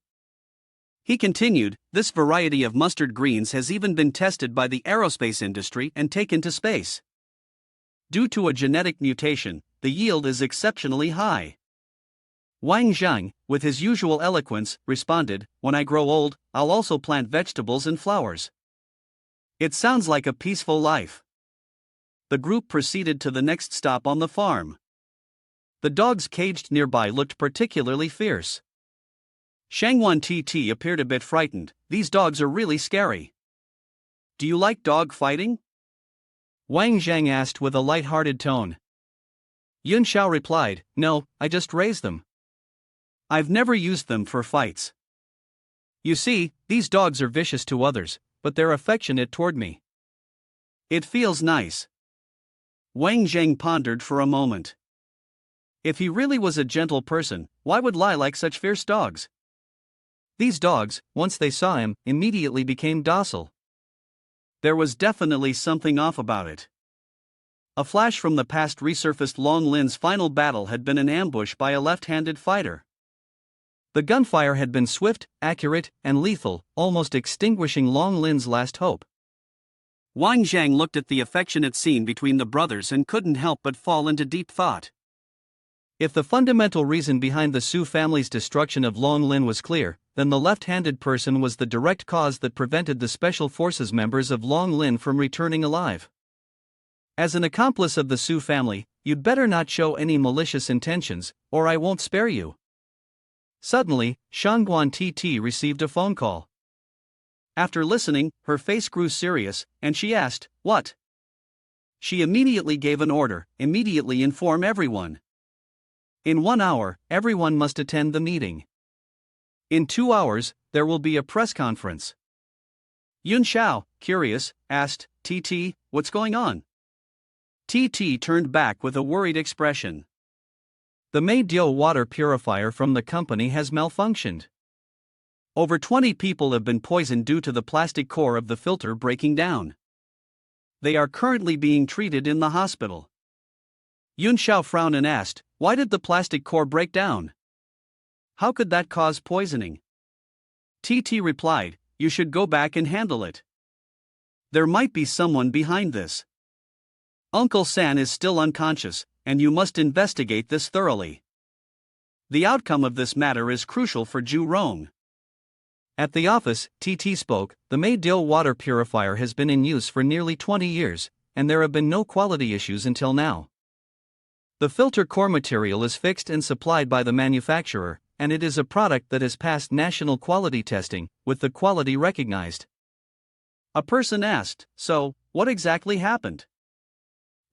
He continued, this variety of mustard greens has even been tested by the aerospace industry and taken to space. Due to a genetic mutation, the yield is exceptionally high. Wang Zhang, with his usual eloquence, responded, when I grow old, I'll also plant vegetables and flowers. It sounds like a peaceful life. The group proceeded to the next stop on the farm. The dogs caged nearby looked particularly fierce. Shangguan Titi appeared a bit frightened, these dogs are really scary. Do you like dog fighting? Wang Zhang asked with a light-hearted tone. Yunxiao replied, no, I just raised them. I've never used them for fights. You see, these dogs are vicious to others, but they're affectionate toward me. It feels nice. Wang Zhang pondered for a moment. If he really was a gentle person, why would lie like such fierce dogs? These dogs, once they saw him, immediately became docile. There was definitely something off about it. A flash from the past resurfaced Long Lin's final battle had been an ambush by a left-handed fighter. The gunfire had been swift, accurate, and lethal, almost extinguishing Long Lin's last hope. Wang Jang looked at the affectionate scene between the brothers and couldn't help but fall into deep thought. If the fundamental reason behind the Su family's destruction of Long Lin was clear, then the left-handed person was the direct cause that prevented the Special Forces members of Long Lin from returning alive. As an accomplice of the Su family, you'd better not show any malicious intentions, or I won't spare you. Suddenly, Shan Titi received a phone call. After listening, her face grew serious, and she asked, "What?" She immediately gave an order: immediately inform everyone. In 1 hour, everyone must attend the meeting. In 2 hours, there will be a press conference. Yun Xiao, curious, asked, "Titi, what's going on?" Titi turned back with a worried expression. The Manhwa water purifier from the company has malfunctioned. Over 20 people have been poisoned due to the plastic core of the filter breaking down. They are currently being treated in the hospital. Yun Xiao frowned and asked, "Why did the plastic core break down? How could that cause poisoning?" Titi replied, "You should go back and handle it. There might be someone behind this. Uncle San is still unconscious, and you must investigate this thoroughly. The outcome of this matter is crucial for Zhu Rong." At the office, Titi spoke. The Manhwa water purifier has been in use for nearly 20 years, and there have been no quality issues until now. The filter core material is fixed and supplied by the manufacturer, and it is a product that has passed national quality testing, with the quality recognized. A person asked, "So, what exactly happened?"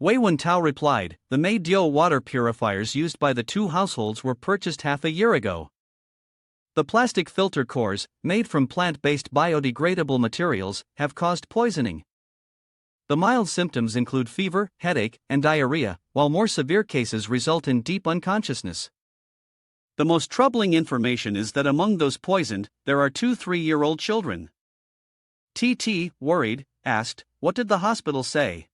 Wei Wentao replied, "The Manhwa water purifiers used by the 2 households were purchased half a year ago. The plastic filter cores, made from plant-based biodegradable materials, have caused poisoning. The mild symptoms include fever, headache, and diarrhea, while more severe cases result in deep unconsciousness. The most troubling information is that among those poisoned, there are 2 3-year-old children." Titi, worried, asked, "What did the hospital say?"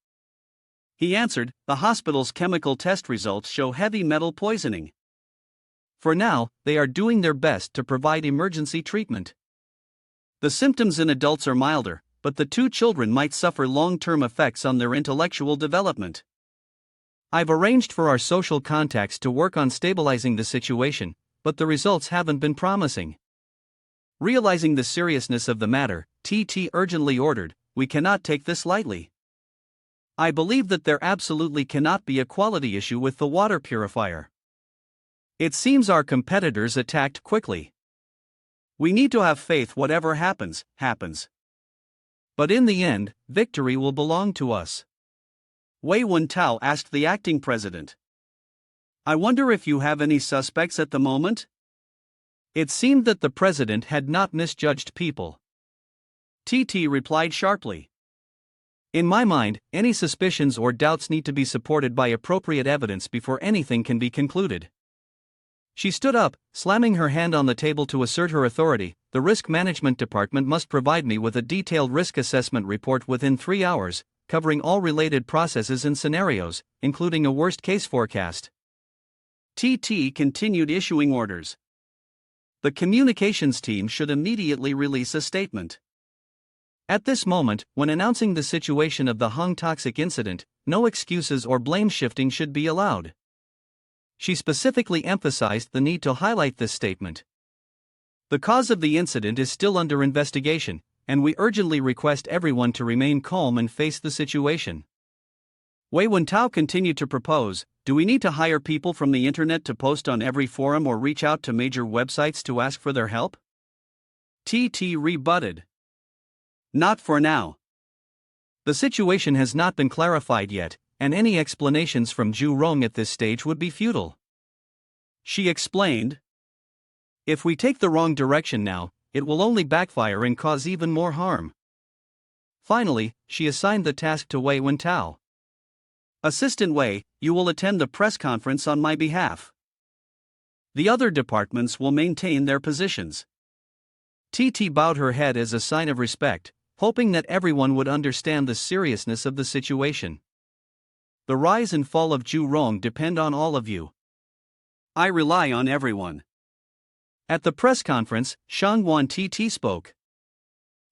He answered, "The hospital's chemical test results show heavy metal poisoning. For now, they are doing their best to provide emergency treatment. The symptoms in adults are milder, but the 2 children might suffer long-term effects on their intellectual development. I've arranged for our social contacts to work on stabilizing the situation, but the results haven't been promising." Realizing the seriousness of the matter, TT urgently ordered, "We cannot take this lightly. I believe that there absolutely cannot be a quality issue with the water purifier. It seems our competitors attacked quickly. We need to have faith whatever happens, happens. But in the end, victory will belong to us." Wei Wentao asked the acting president, "I wonder if you have any suspects at the moment?" It seemed that the president had not misjudged people. TT replied sharply, "In my mind, any suspicions or doubts need to be supported by appropriate evidence before anything can be concluded." She stood up, slamming her hand on the table to assert her authority. "The risk management department must provide me with a detailed risk assessment report within 3 hours, covering all related processes and scenarios, including a worst-case forecast." TT continued issuing orders. The communications team should immediately release a statement. At this moment, when announcing the situation of the Hung toxic incident, no excuses or blame shifting should be allowed. She specifically emphasized the need to highlight this statement. "The cause of the incident is still under investigation, and we urgently request everyone to remain calm and face the situation." Wei Wentao continued to propose, "Do we need to hire people from the internet to post on every forum or reach out to major websites to ask for their help?" TT rebutted, "Not for now. The situation has not been clarified yet, and any explanations from Zhu Rong at this stage would be futile." She explained, "If we take the wrong direction now, it will only backfire and cause even more harm." Finally, she assigned the task to Wei Wentao. "Assistant Wei, you will attend the press conference on my behalf. The other departments will maintain their positions." Titi bowed her head as a sign of respect, hoping that everyone would understand the seriousness of the situation. The rise and fall of Zhu Rong depend on all of you. I rely on everyone. At the press conference, Sun Wan Titi spoke.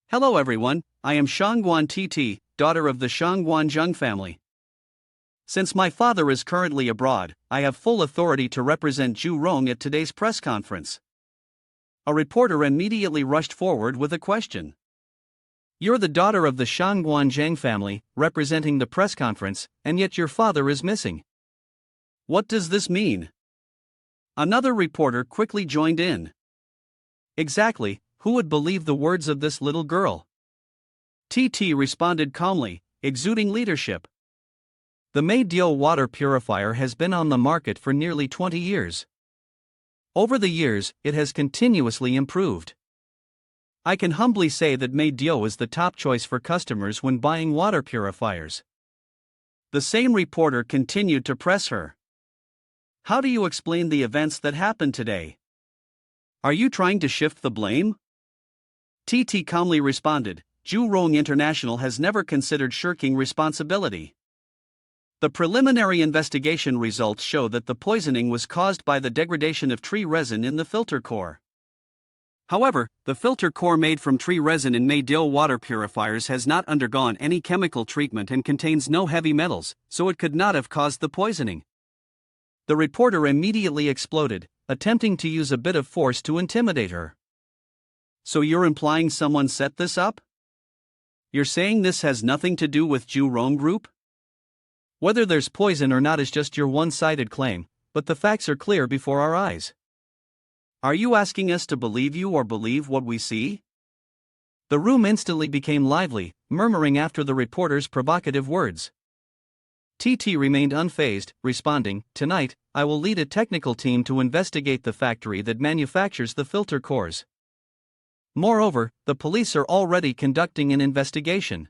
Hello everyone, I am Shan Wan Titi, daughter of the Shan Wang Jang family. Since my father is currently abroad, I have full authority to represent Zhu Rong at today's press conference. A reporter immediately rushed forward with a question. You're the daughter of the Shan Wang Jang family, representing the press conference, and yet your father is missing. What does this mean? Another reporter quickly joined in. Exactly, who would believe the words of this little girl? Titi responded calmly, exuding leadership. The manhua water purifier has been on the market for nearly 20 years. Over the years, it has continuously improved. I can humbly say that manhua is the top choice for customers when buying water purifiers. The same reporter continued to press her. How do you explain the events that happened today? Are you trying to shift the blame? Titi calmly responded, Zhu Rong International has never considered shirking responsibility. The preliminary investigation results show that the poisoning was caused by the degradation of tree resin in the filter core. However, the filter core made from tree resin in manhua water purifiers has not undergone any chemical treatment and contains no heavy metals, so it could not have caused the poisoning. The reporter immediately exploded, attempting to use a bit of force to intimidate her. So you're implying someone set this up? You're saying this has nothing to do with Zhu Rong Group? Whether there's poison or not is just your one-sided claim, but the facts are clear before our eyes. Are you asking us to believe you or believe what we see? The room instantly became lively, murmuring after the reporter's provocative words. Titi remained unfazed, responding, Tonight, I will lead a technical team to investigate the factory that manufactures the filter cores. Moreover, the police are already conducting an investigation.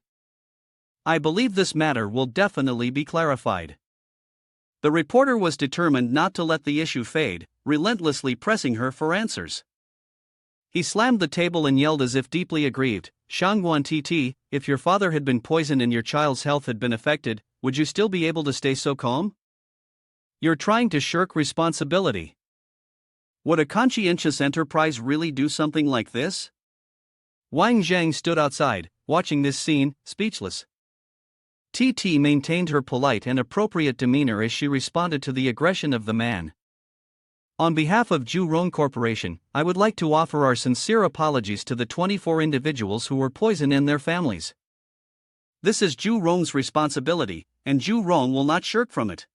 I believe this matter will definitely be clarified. The reporter was determined not to let the issue fade, relentlessly pressing her for answers. He slammed the table and yelled as if deeply aggrieved, Shan Wan Titi, if your father had been poisoned and your child's health had been affected, would you still be able to stay so calm? You're trying to shirk responsibility. Would a conscientious enterprise really do something like this? Wang Jang stood outside, watching this scene, speechless. Titi maintained her polite and appropriate demeanor as she responded to the aggression of the man. On behalf of Zhu Rong Corporation, I would like to offer our sincere apologies to the 24 individuals who were poisoned and their families. This is Zhu Rong's responsibility, and Zhu Rong will not shirk from it.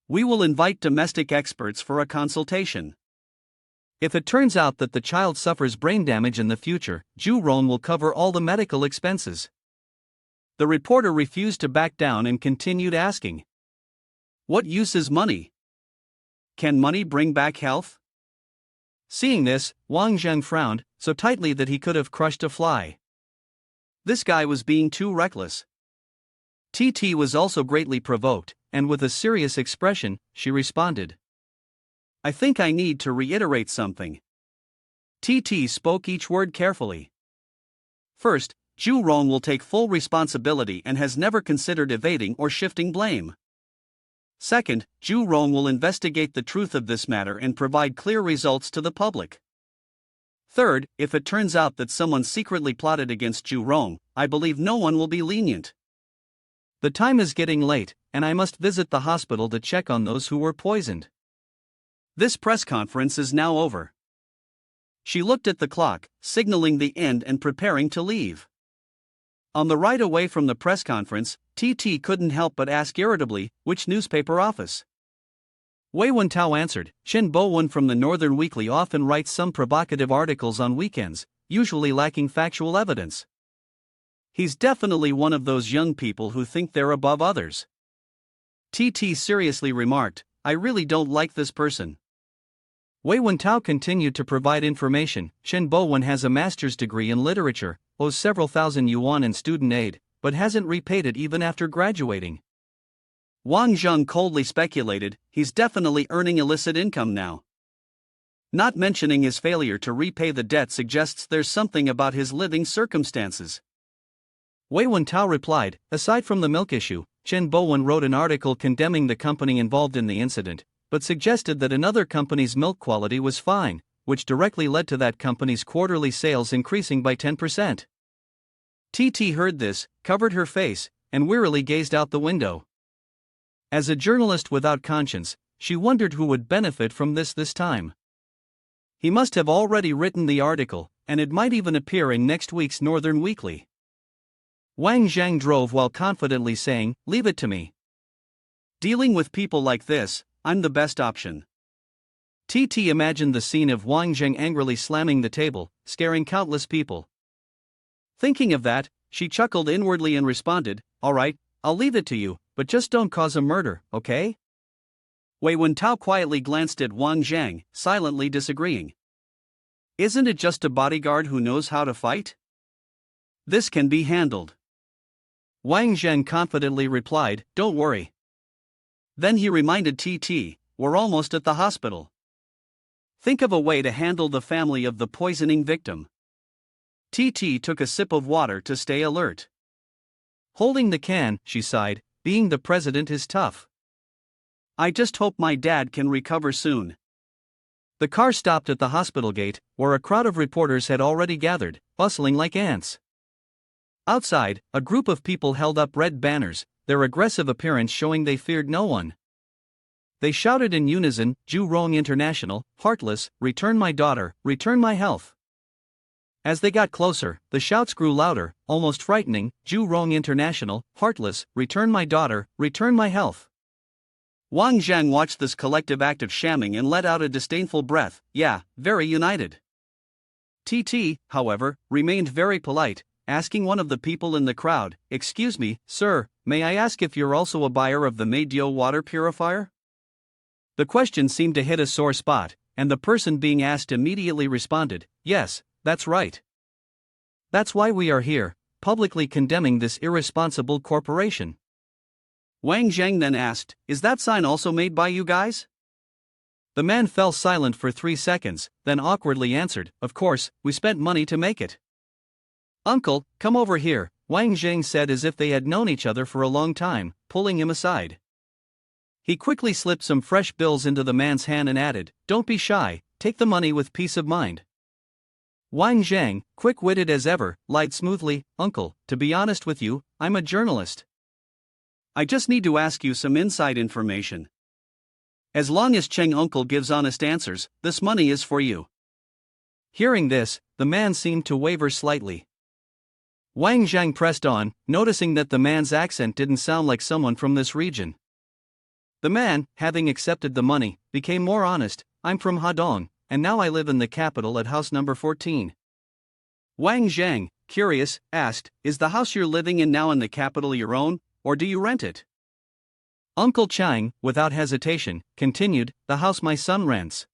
We will invite domestic experts for a consultation. If it turns out that the child suffers brain damage in the future, Zhu Rong will cover all the medical expenses. The reporter refused to back down and continued asking. What use is money? Can money bring back health? Seeing this, Wang Jang frowned, so tightly that he could have crushed a fly. This guy was being too reckless. Titi was also greatly provoked, and with a serious expression, she responded. I think I need to reiterate something. Titi spoke each word carefully. First, Zhu Rong will take full responsibility and has never considered evading or shifting blame. Second, Zhu Rong will investigate the truth of this matter and provide clear results to the public. Third, if it turns out that someone secretly plotted against Zhu Rong, I believe no one will be lenient. The time is getting late, and I must visit the hospital to check on those who were poisoned. This press conference is now over. She looked at the clock, signaling the end and preparing to leave. On the ride away from the press conference, Titi couldn't help but ask irritably, which newspaper office? Wei Wentao answered, Shen Bowen from the Northern Weekly often writes some provocative articles on weekends, usually lacking factual evidence. He's definitely one of those young people who think they're above others. Titi seriously remarked, I really don't like this person. Wei Wentao continued to provide information. Shen Bowen has a master's degree in literature, owes several thousand yuan in student aid, but hasn't repaid it even after graduating. Wang Jang coldly speculated, he's definitely earning illicit income now. Not mentioning his failure to repay the debt suggests there's something about his living circumstances. Wei Wentao replied, aside from the milk issue, Chen Bowen wrote an article condemning the company involved in the incident, but suggested that another company's milk quality was fine, which directly led to that company's quarterly sales increasing by 10%. Titi heard this, covered her face, and wearily gazed out the window. As a journalist without conscience, she wondered who would benefit from this time. He must have already written the article, and it might even appear in next week's Northern Weekly. Wang Jang drove while confidently saying, "Leave it to me. Dealing with people like this, I'm the best option." Titi imagined the scene of Wang Jang angrily slamming the table, scaring countless people. Thinking of that, she chuckled inwardly and responded, "All right, I'll leave it to you, but just don't cause a murder, okay?" Wei Wentao quietly glanced at Wang Jang, silently disagreeing. "Isn't it just a bodyguard who knows how to fight? This can be handled." Wang Jang confidently replied, "Don't worry." Then he reminded Titi, "We're almost at the hospital. Think of a way to handle the family of the poisoning victim." Titi took a sip of water to stay alert. Holding the can, she sighed, "Being the president is tough. I just hope my dad can recover soon." The car stopped at the hospital gate, where a crowd of reporters had already gathered, bustling like ants. Outside, a group of people held up red banners, their aggressive appearance showing they feared no one. They shouted in unison, "Ju Rong International, heartless, return my daughter, return my health." As they got closer, the shouts grew louder, almost frightening, "Ju Rong International, heartless, return my daughter, return my health." Wang Jang watched this collective act of shamming and let out a disdainful breath. Yeah, very united. Titi, however, remained very polite, asking one of the people in the crowd, "Excuse me, sir, may I ask if you're also a buyer of the Meidyo water purifier?" The question seemed to hit a sore spot, and the person being asked immediately responded, "Yes, that's right. That's why we are here, publicly condemning this irresponsible corporation." Wang Zhang then asked, "Is that sign also made by you guys?" The man fell silent for 3 seconds, then awkwardly answered, "Of course, we spent money to make it." "Uncle, come over here," Wang Zhang said as if they had known each other for a long time, pulling him aside. He quickly slipped some fresh bills into the man's hand and added, "Don't be shy, take the money with peace of mind." Wang Zhang, quick-witted as ever, lied smoothly, "Uncle, to be honest with you, I'm a journalist. I just need to ask you some inside information. As long as Cheng uncle gives honest answers, this money is for you." Hearing this, the man seemed to waver slightly. Wang Zhang pressed on, noticing that the man's accent didn't sound like someone from this region. The man, having accepted the money, became more honest, "I'm from Hadong, and now I live in the capital at house number 14. Wang Zhang, curious, asked, "Is the house you're living in now in the capital your own, or do you rent it?" Uncle Chang, without hesitation, continued, "The house my son rents."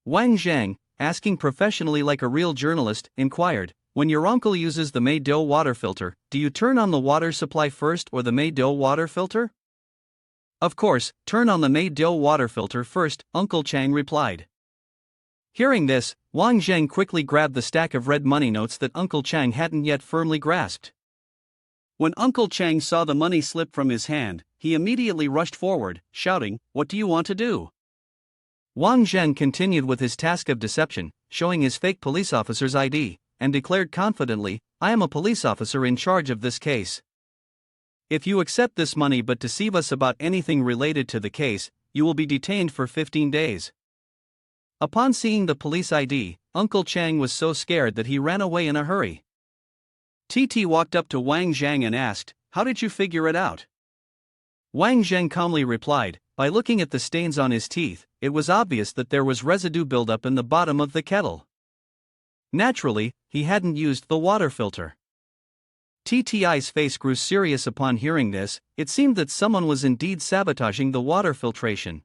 Wang Zhang, asking professionally like a real journalist, inquired, "When your uncle uses the Meidyo water filter, do you turn on the water supply first or the Meidyo water filter?" "Of course, turn on the Meidyo water filter first," Uncle Chang replied. Hearing this, Wang Zhang quickly grabbed the stack of red money notes that Uncle Chang hadn't yet firmly grasped. When Uncle Chang saw the money slip from his hand, he immediately rushed forward, shouting, "What do you want to do?" Wang Zhang continued with his task of deception, showing his fake police officer's ID, and declared confidently, "I am a police officer in charge of this case. If you accept this money but deceive us about anything related to the case, you will be detained for 15 days. Upon seeing the police ID, Uncle Chang was so scared that he ran away in a hurry. Titi walked up to Wang Zhang and asked, "How did you figure it out?" Wang Zhang calmly replied, "By looking at the stains on his teeth, it was obvious that there was residue buildup in the bottom of the kettle. Naturally, he hadn't used the water filter." TTI's face grew serious upon hearing this. It seemed that someone was indeed sabotaging the water filtration.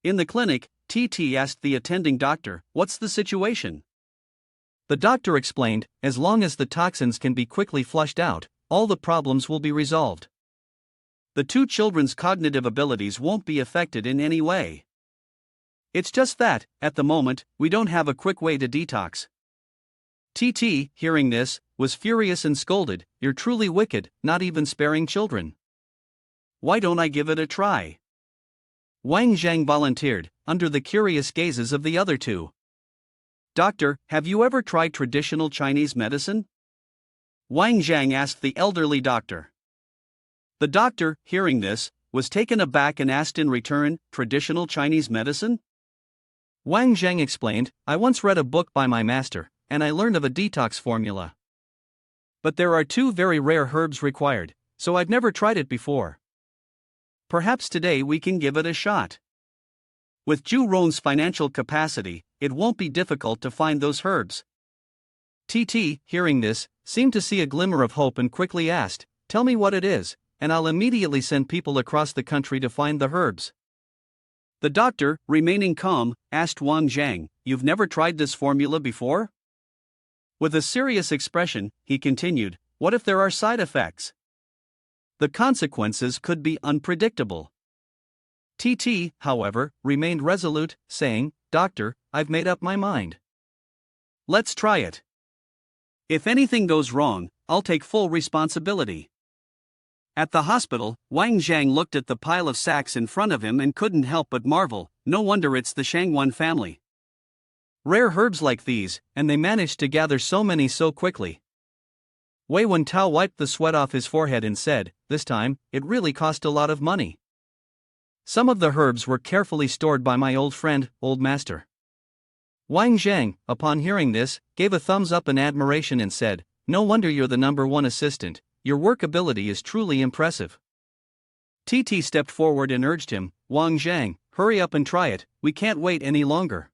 In the clinic, TT asked the attending doctor, "What's the situation?" The doctor explained, "As long as the toxins can be quickly flushed out, all the problems will be resolved. The two children's cognitive abilities won't be affected in any way. It's just that, at the moment, we don't have a quick way to detox. Titi, hearing this, was furious and scolded, "You're truly wicked, not even sparing children. Why don't I give it a try?" Wang Jang volunteered, under the curious gazes of the other two. "Doctor, have you ever tried traditional Chinese medicine?" Wang Jang asked the elderly doctor. The doctor, hearing this, was taken aback and asked in return, "Traditional Chinese medicine?" Wang Jang explained, "I once read a book by my master, and I learned of a detox formula. But there are 2 very rare herbs required, so I've never tried it before. Perhaps today we can give it a shot. With Zhu Rong's financial capacity, it won't be difficult to find those herbs." Titi, hearing this, seemed to see a glimmer of hope and quickly asked, "Tell me what it is, and I'll immediately send people across the country to find the herbs." The doctor, remaining calm, asked Wang Jang, "You've never tried this formula before?" With a serious expression, he continued, "What if there are side effects? The consequences could be unpredictable." Titi, however, remained resolute, saying, "Doctor, I've made up my mind. Let's try it. If anything goes wrong, I'll take full responsibility." At the hospital, Wang Jang looked at the pile of sacks in front of him and couldn't help but marvel, no wonder it's the Shan Wan family. Rare herbs like these, and they managed to gather so many so quickly. Wei Wentao wiped the sweat off his forehead and said, "This time, it really cost a lot of money. Some of the herbs were carefully stored by my old friend, old master." Wang Jang, upon hearing this, gave a thumbs up in admiration and said, "No wonder you're the #1 assistant, your work ability is truly impressive." Titi stepped forward and urged him, "Wang Jang, hurry up and try it, we can't wait any longer."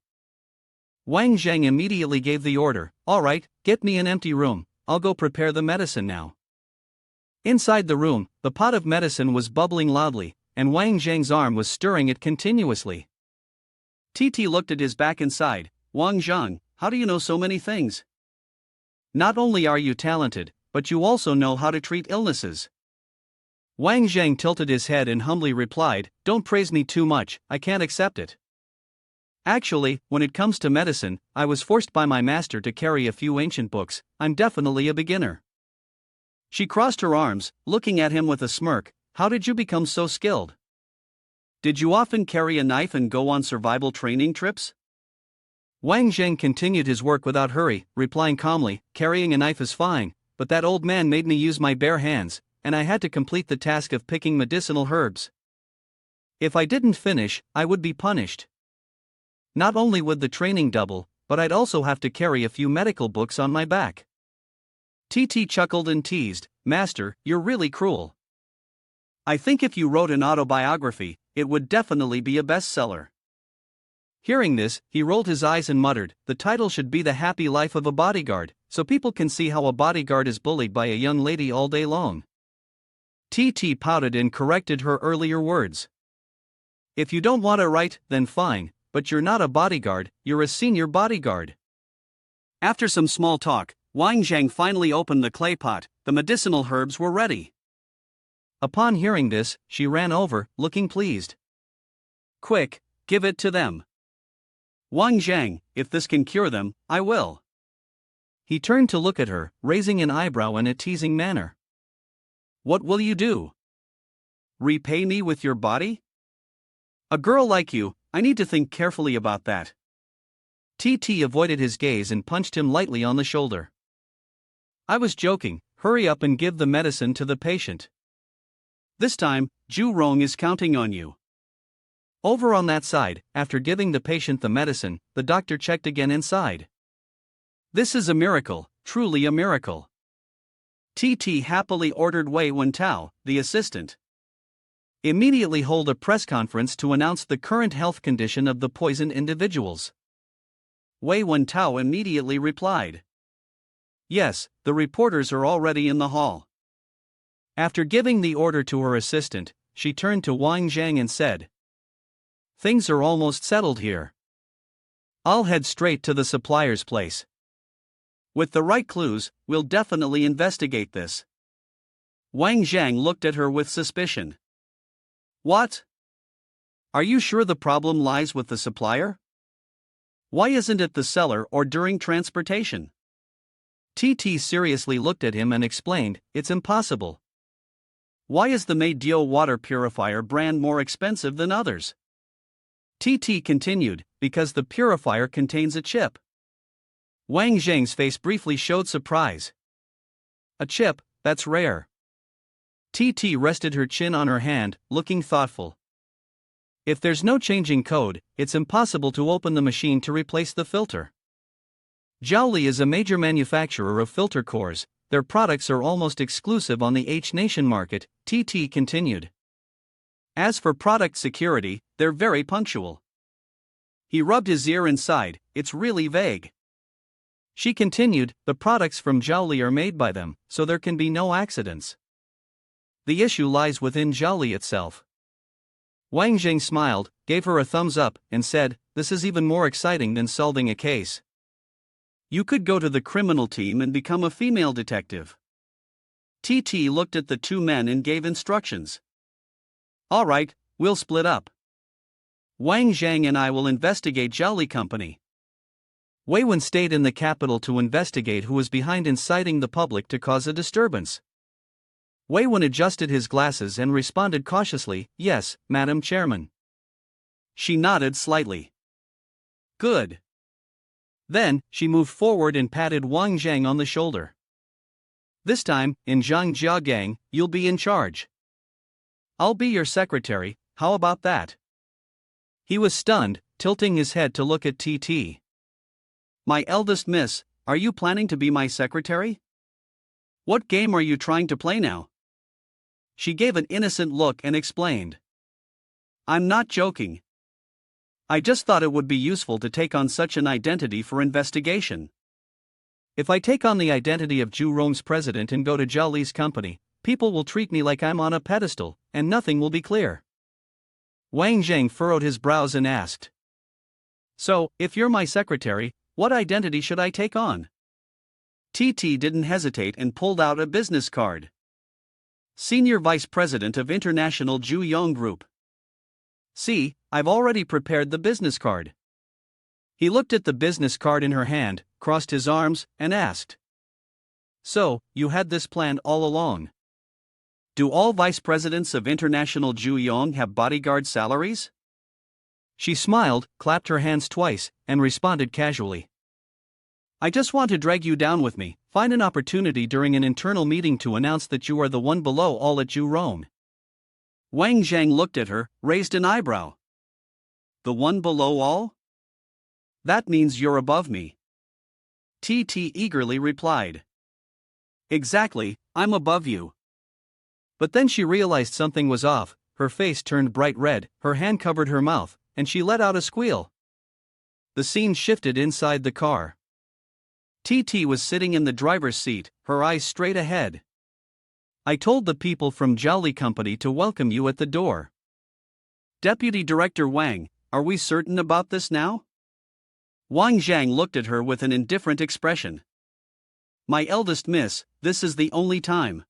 Wang Jang immediately gave the order, "All right, get me an empty room, I'll go prepare the medicine now." Inside the room, the pot of medicine was bubbling loudly, and Wang Jang's arm was stirring it continuously. Titi looked at his back and sighed, "Wang Jang, how do you know so many things? Not only are you talented, but you also know how to treat illnesses." Wang Jang tilted his head and humbly replied, "Don't praise me too much, I can't accept it. Actually, when it comes to medicine, I was forced by my master to carry a few ancient books, I'm definitely a beginner." She crossed her arms, looking at him with a smirk, "How did you become so skilled? Did you often carry a knife and go on survival training trips?" Wang Jang continued his work without hurry, replying calmly, "Carrying a knife is fine, but that old man made me use my bare hands, and I had to complete the task of picking medicinal herbs. If I didn't finish, I would be punished. Not only would the training double, but I'd also have to carry a few medical books on my back." Titi chuckled and teased, "Master, you're really cruel. I think if you wrote an autobiography, it would definitely be a bestseller." Hearing this, he rolled his eyes and muttered, "The title should be The Happy Life of a Bodyguard, so people can see how a bodyguard is bullied by a young lady all day long." Titi pouted and corrected her earlier words. "If you don't want to write, then fine, but you're not a bodyguard, you're a senior bodyguard." After some small talk, Wang Jang finally opened the clay pot, the medicinal herbs were ready. Upon hearing this, she ran over, looking pleased. "Quick, give it to them. Wang Jang, if this can cure them, I will." He turned to look at her, raising an eyebrow in a teasing manner. "What will you do? Repay me with your body? A girl like you, I need to think carefully about that." Titi avoided his gaze and punched him lightly on the shoulder. "I was joking, hurry up and give the medicine to the patient. This time, Zhu Rong is counting on you." Over on that side, after giving the patient the medicine, the doctor checked again inside. "This is a miracle, truly a miracle." Titi happily ordered Wei Wentao, the assistant, "Immediately hold a press conference to announce the current health condition of the poisoned individuals." Wei Wentao immediately replied, "Yes, the reporters are already in the hall." After giving the order to her assistant, she turned to Wang Jang and said, "Things are almost settled here. I'll head straight to the supplier's place. With the right clues, we'll definitely investigate this." Wang Jang looked at her with suspicion. "What? Are you sure the problem lies with the supplier? Why isn't it the seller or during transportation? Titi seriously looked at him and explained, it's impossible. Why is the Meidyo water purifier brand more expensive than others? Titi continued, because the purifier contains a chip. Wang Jang's face briefly showed surprise. A chip, that's rare. Titi rested her chin on her hand, looking thoughtful. If there's no changing code, it's impossible to open the machine to replace the filter. Zhaoli is a major manufacturer of filter cores. Their products are almost exclusive on the H-Nation market, Titi continued. As for product security, they're very punctual. He rubbed his ear and sighed, it's really vague. She continued, the products from Zhaoli are made by them, so there can be no accidents. The issue lies within Zhaoli itself. Wang Jang smiled, gave her a thumbs up, and said, this is even more exciting than solving a case. You could go to the criminal team and become a female detective. Titi looked at the two men and gave instructions. All right, we'll split up. Wang Jang and I will investigate Zhaoli Company. Wei Wen stayed in the capital to investigate who was behind inciting the public to cause a disturbance. Wei Wen adjusted his glasses and responded cautiously, yes, Madam Chairman. She nodded slightly. Good. Then, she moved forward and patted Wang Jang on the shoulder. This time, in Zhangjiagang, you'll be in charge. I'll be your secretary, how about that? He was stunned, tilting his head to look at Titi. My eldest miss, are you planning to be my secretary? What game are you trying to play now? She gave an innocent look and explained. I'm not joking. I just thought it would be useful to take on such an identity for investigation. If I take on the identity of Zhu Rong's president and go to Zhaoli's company, people will treat me like I'm on a pedestal, and nothing will be clear. Wang Jang furrowed his brows and asked. So, if you're my secretary, what identity should I take on? Titi didn't hesitate and pulled out a business card. Senior Vice President of International Zhu Yong Group. See, I've already prepared the business card. He looked at the business card in her hand, crossed his arms, and asked. So, you had this planned all along? Do all vice presidents of International Zhu Yong have bodyguard salaries? She smiled, clapped her hands twice, and responded casually. I just want to drag you down with me, find an opportunity during an internal meeting to announce that you are the one below all at Zhu Rong. Wang Jang looked at her, raised an eyebrow. The one below all? That means you're above me. Titi eagerly replied. Exactly, I'm above you. But then she realized something was off, her face turned bright red, her hand covered her mouth, and she let out a squeal. The scene shifted inside the car. Titi was sitting in the driver's seat, her eyes straight ahead. I told the people from Zhaoli Company to welcome you at the door. Deputy Director Wang, are we certain about this now? Wang Jang looked at her with an indifferent expression. My eldest miss, this is the only time.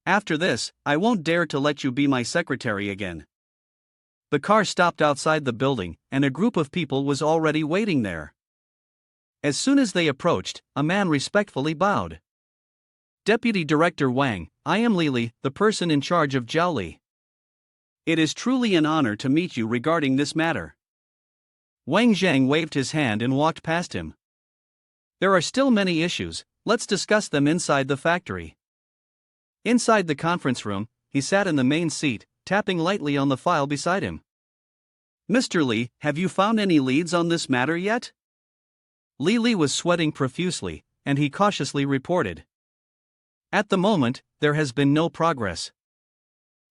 After this, I won't dare to let you be my secretary again. The car stopped outside the building, and a group of people was already waiting there. As soon as they approached, a man respectfully bowed. Deputy Director Wang, I am Lili, the person in charge of Zhaoli. It is truly an honor to meet you regarding this matter. Wang Jang waved his hand and walked past him. There are still many issues, let's discuss them inside the factory. Inside the conference room, he sat in the main seat, tapping lightly on the file beside him. Mr. Li, have you found any leads on this matter yet? Li was sweating profusely, and he cautiously reported. At the moment, there has been no progress.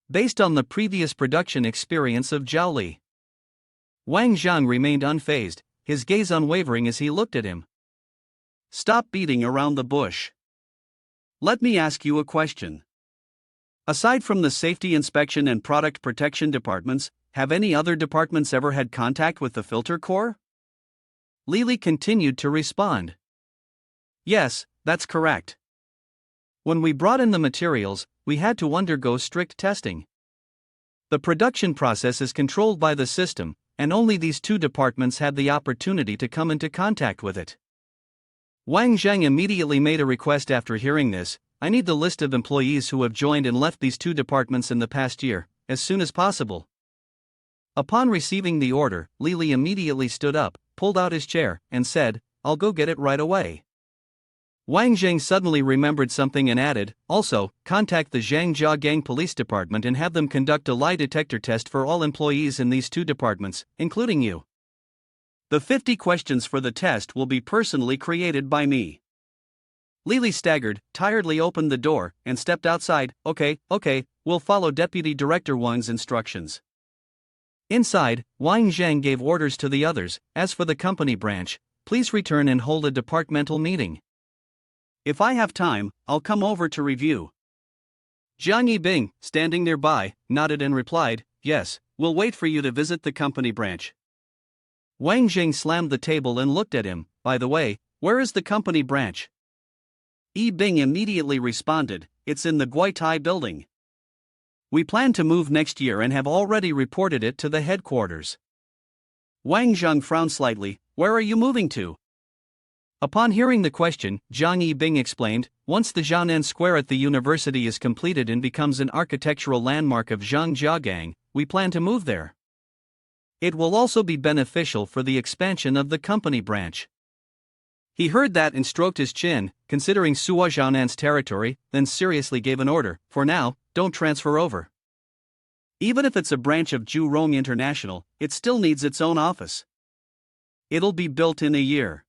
Based on the previous production experience of Zhaoli. Wang Zhang remained unfazed, his gaze unwavering as he looked at him. Stop beating around the bush. Let me ask you a question. Aside from the safety inspection and product protection departments, have any other departments ever had contact with the filter core? Li continued to respond. Yes, that's correct. When we brought in the materials, we had to undergo strict testing. The production process is controlled by the system, and only these two departments had the opportunity to come into contact with it. Wang Jang immediately made a request after hearing this. I need the list of employees who have joined and left these two departments in the past year, as soon as possible. Upon receiving the order, Lily immediately stood up, pulled out his chair, and said, I'll go get it right away. Wang Jang suddenly remembered something and added, also, contact the Zhangjia Gang Police Department and have them conduct a lie detector test for all employees in these two departments, including you. The 50 questions for the test will be personally created by me. Lily staggered, tiredly opened the door, and stepped outside. Okay, we'll follow Deputy Director Wang's instructions. Inside, Wang Jang gave orders to the others. As for the company branch, please return and hold a departmental meeting. If I have time, I'll come over to review. Jiang Yibing, standing nearby, nodded and replied, yes, we'll wait for you to visit the company branch. Wang Jing slammed the table and looked at him. By the way, where is the company branch? Yibing immediately responded, it's in the Guitai building. We plan to move next year and have already reported it to the headquarters. Wang Zhang frowned slightly, where are you moving to? Upon hearing the question, Jiang Yibing explained, once the Jianan Square at the university is completed and becomes an architectural landmark of Zhangjiagang, we plan to move there. It will also be beneficial for the expansion of the company branch. He heard that and stroked his chin, considering Suwa Jianan's territory, then seriously gave an order, for now, don't transfer over. Even if it's a branch of Zhurong International, it still needs its own office. It'll be built in a year.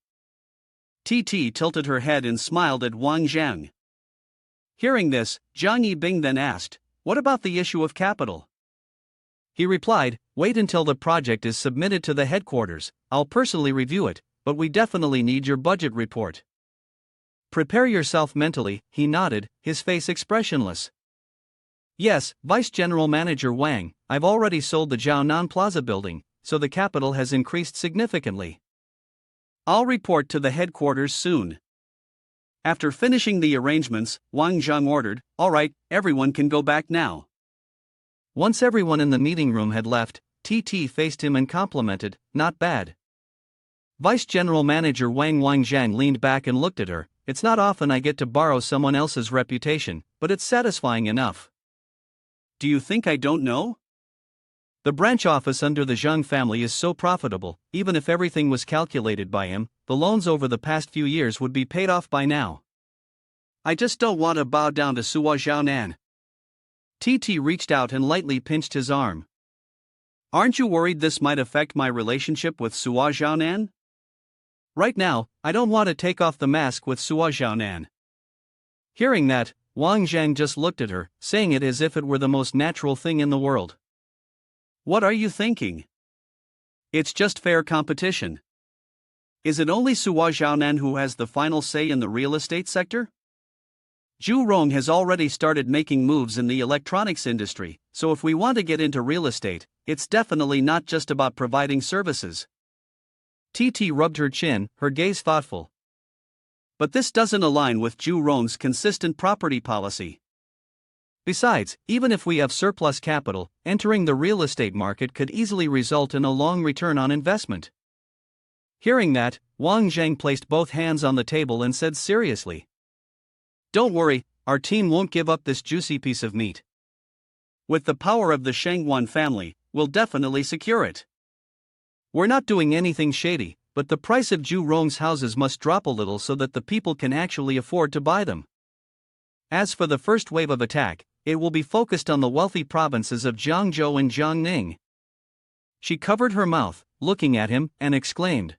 Titi tilted her head and smiled at Wang Jang. Hearing this, Jiang Yibing then asked, what about the issue of capital? He replied, wait until the project is submitted to the headquarters, I'll personally review it, but we definitely need your budget report. Prepare yourself mentally, he nodded, his face expressionless. Yes, Vice General Manager Wang, I've already sold the Jiaonan Plaza building, so the capital has increased significantly. I'll report to the headquarters soon. After finishing the arrangements, Wang Zhang ordered, all right, everyone can go back now. Once everyone in the meeting room had left, Titi faced him and complimented, not bad. Vice General Manager Wang Zhang leaned back and looked at her, it's not often I get to borrow someone else's reputation, but it's satisfying enough. Do you think I don't know? The branch office under the Zhang family is so profitable, even if everything was calculated by him, the loans over the past few years would be paid off by now. I just don't want to bow down to Suwa Jiaonan. Titi reached out and lightly pinched his arm. Aren't you worried this might affect my relationship with Suwa Jiaonan? Right now, I don't want to take off the mask with Suwa Jiaonan. Hearing that, Wang Jang just looked at her, saying it as if it were the most natural thing in the world. What are you thinking? It's just fair competition. Is it only Suwa Jiaonan who has the final say in the real estate sector? Zhurong has already started making moves in the electronics industry, so if we want to get into real estate, it's definitely not just about providing services. Titi rubbed her chin, her gaze thoughtful. But this doesn't align with Zhurong's consistent property policy. Besides, even if we have surplus capital, entering the real estate market could easily result in a long return on investment. Hearing that, Wang Zhang placed both hands on the table and said seriously, don't worry, our team won't give up this juicy piece of meat. With the power of the Shangwan family, we'll definitely secure it. We're not doing anything shady, but the price of Zhurong's houses must drop a little so that the people can actually afford to buy them. As for the first wave of attack, it will be focused on the wealthy provinces of Jiangzhou and Jiangning. She covered her mouth, looking at him, and exclaimed,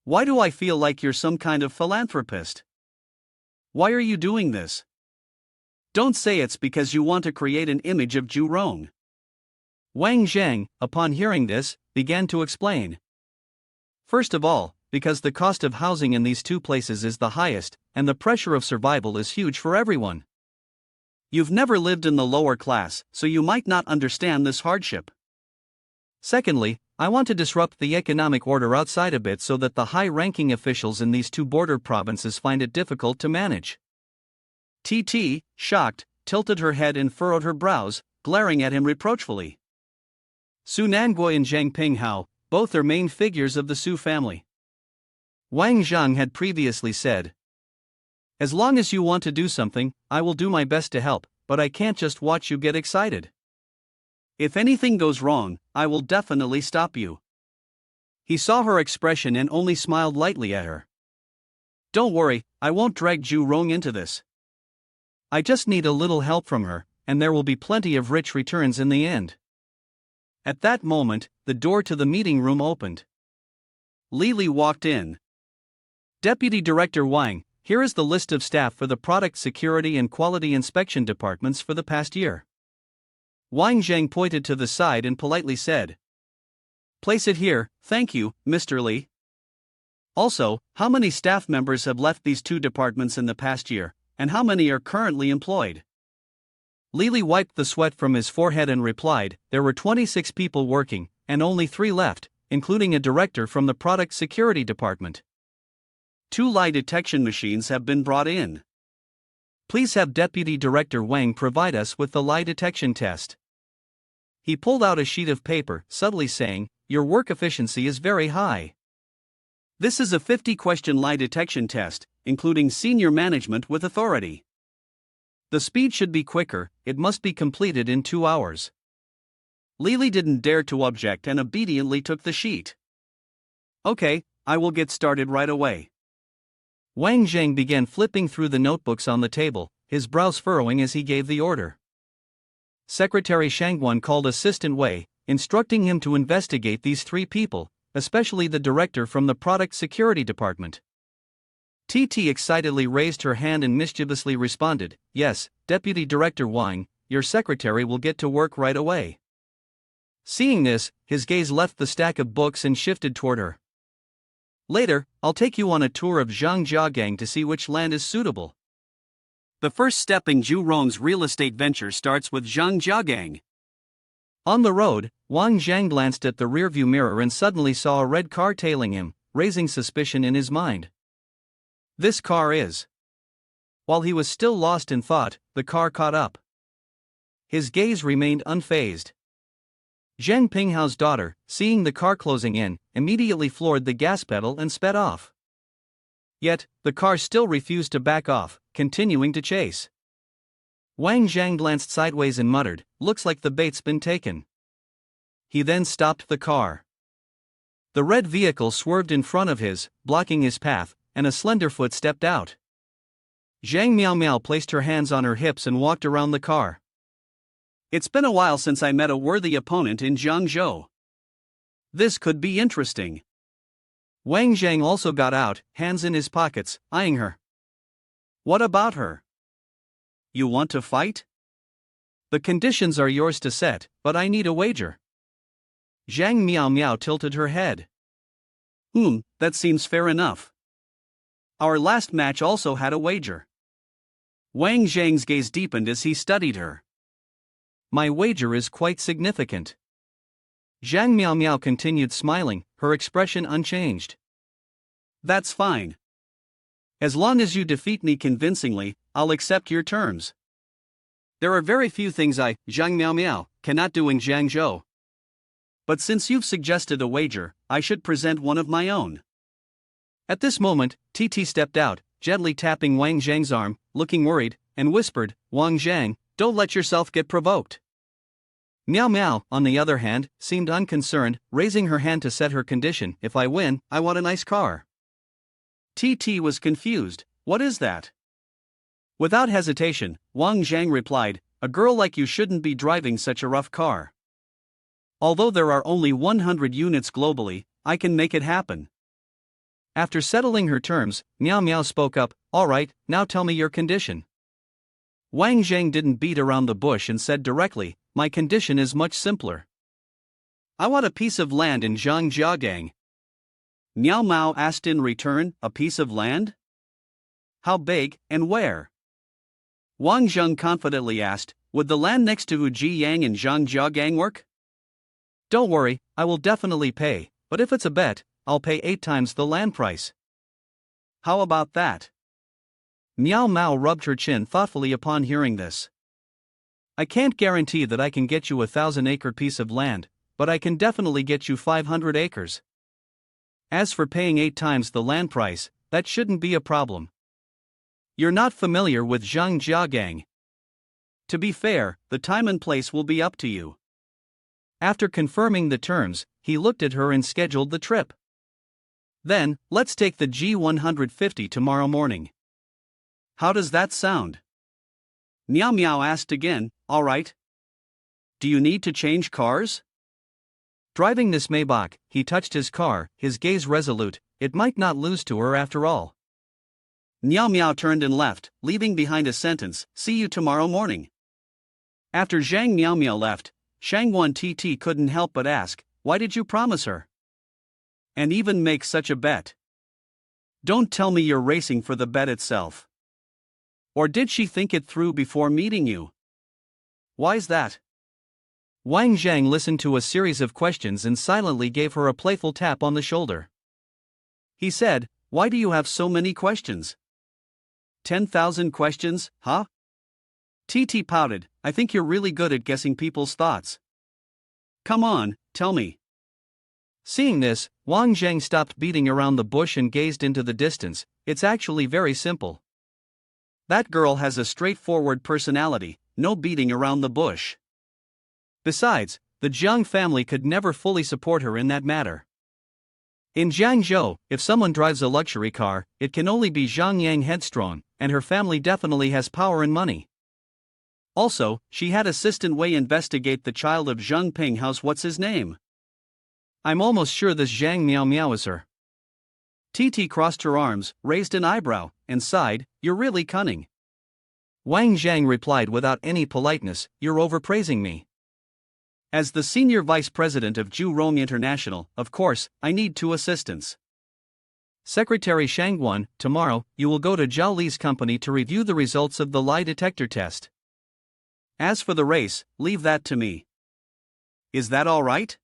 why do I feel like you're some kind of philanthropist? Why are you doing this? Don't say it's because you want to create an image of Zhurong. Wang Zhang, upon hearing this, began to explain. First of all, because the cost of housing in these two places is the highest, and the pressure of survival is huge for everyone. You've never lived in the lower class, so you might not understand this hardship. Secondly, I want to disrupt the economic order outside a bit so that the high-ranking officials in these two border provinces find it difficult to manage. Titi, shocked, tilted her head and furrowed her brows. glaring at him reproachfully. Su Nanguo and Zhang Pinghao, both are main figures of the Su family. Wang Jang had previously said, "As long as you want to do something, I will do my best to help, but I can't just watch you get excited. If anything goes wrong, I will definitely stop you." He saw her expression and only smiled lightly at her. "Don't worry, I won't drag Zhu Rong into this. I just need a little help from her, and there will be plenty of rich returns in the end." At that moment, the door to the meeting room opened. Li walked in. "Deputy Director Wang, here is the list of staff for the Product Security and Quality Inspection Departments for the past year." Wang Zhang pointed to the side and politely said, "Place it here, thank you, Mr. Li. Also, how many staff members have left these two departments in the past year, and how many are currently employed?" Li wiped the sweat from his forehead and replied, "There were 26 people working, and only 3 left, including a director from the Product Security Department. 2 lie detection machines have been brought in. Please have Deputy Director Wang provide us with the lie detection test." He pulled out a sheet of paper, subtly saying, "Your work efficiency is very high. This is a 50-question lie detection test, including senior management with authority. The speed should be quicker, it must be completed in 2 hours." Li didn't dare to object and obediently took the sheet. "Okay, I will get started right away." Wang Zhang began flipping through the notebooks on the table, his brows furrowing as he gave the order. Secretary Shangwan called Assistant Wei, instructing him to investigate these 3 people, especially the director from the Product Security Department. Titi excitedly raised her hand and mischievously responded, "Yes, Deputy Director Wang, your secretary will get to work right away." Seeing this, his gaze left the stack of books and shifted toward her. "Later, I'll take you on a tour of Zhangjiagang to see which land is suitable." The first step in Zhu Rong's real estate venture starts with Zhangjiagang. On the road, Wang Zhang glanced at the rearview mirror and suddenly saw a red car tailing him, raising suspicion in his mind. This car is. While he was still lost in thought, the car caught up. His gaze remained unfazed. Zhang Pinghao's daughter, seeing the car closing in, immediately floored the gas pedal and sped off. Yet, the car still refused to back off, continuing to chase. Wang Zhang glanced sideways and muttered, "Looks like the bait's been taken." He then stopped the car. The red vehicle swerved in front of his, blocking his path, and a slender foot stepped out. Zhang Miao placed her hands on her hips and walked around the car. "It's been a while since I met a worthy opponent in Jiangzhou. This could be interesting." Wang Zhang also got out, hands in his pockets, eyeing her. "What about her? You want to fight? The conditions are yours to set, but I need a wager." Zhang Miao tilted her head. That seems fair enough. Our last match also had a wager." Wang Zhang's gaze deepened as he studied her. "My wager is quite significant." Zhang Miao continued smiling, her expression unchanged. "That's fine. As long as you defeat me convincingly, I'll accept your terms. There are very few things Zhang Miao, cannot do in Jiangzhou. But since you've suggested a wager, I should present one of my own." At this moment, Titi stepped out, gently tapping Wang Zhang's arm, looking worried, and whispered, "Wang Zhang, don't let yourself get provoked." Miao, on the other hand, seemed unconcerned, raising her hand to set her condition, "If I win, I want a nice car." Titi was confused, "What is that?" Without hesitation, Wang Zhang replied, "A girl like you shouldn't be driving such a rough car. Although there are only 100 units globally, I can make it happen." After settling her terms, Miao spoke up, "All right, now tell me your condition." Wang Zhang didn't beat around the bush and said directly, "My condition is much simpler. I want a piece of land in Zhangjiagang." Miao asked in return, "A piece of land? How big, and where?" Wang Zhang confidently asked, "Would the land next to Ujiyang and Zhangjiagang work?" "Don't worry, I will definitely pay, but if it's a bet, I'll pay 8 times the land price." "How about that?" Miao rubbed her chin thoughtfully upon hearing this. I can't guarantee that I can get you a 1,000-acre piece of land, but I can definitely get you 500 acres. As for paying 8 times the land price, that shouldn't be a problem. You're not familiar with Zhang Jiagang. To be fair, the time and place will be up to you. After confirming the terms, he looked at her and scheduled the trip. Then, let's take the G150 tomorrow morning. How does that sound? Meow Meow asked again. All right. Do you need to change cars? Driving this Maybach, he touched his car, his gaze resolute. It might not lose to her after all. Meow Meow turned and left, leaving behind a sentence, see you tomorrow morning. After Zhang Meow Meow left, Sun Wan Titi couldn't help but ask, why did you promise her? And even make such a bet? Don't tell me you're racing for the bet itself. Or did she think it through before meeting you? Why's that? Wang Jang listened to a series of questions and silently gave her a playful tap on the shoulder. He said, why do you have so many questions? 10,000 questions, huh? Titi pouted, I think you're really good at guessing people's thoughts. Come on, tell me. Seeing this, Wang Jang stopped beating around the bush and gazed into the distance. It's actually very simple. That girl has a straightforward personality, no beating around the bush. Besides, the Jiang family could never fully support her in that matter. In Jiangzhou, if someone drives a luxury car, it can only be Zhang Yang headstrong, and her family definitely has power and money. Also, she had assistant Wei investigate the child of Zhang Ping house. What's his name? I'm almost sure this Zhang Miao Miao is her. Titi crossed her arms, raised an eyebrow, and sighed, you're really cunning. Wang Jang replied without any politeness, you're overpraising me. As the senior vice president of Zhu International, of course, I need 2 assistants. Secretary Shangguan, tomorrow, you will go to Zhao Li's company to review the results of the lie detector test. As for the race, leave that to me. Is that all right?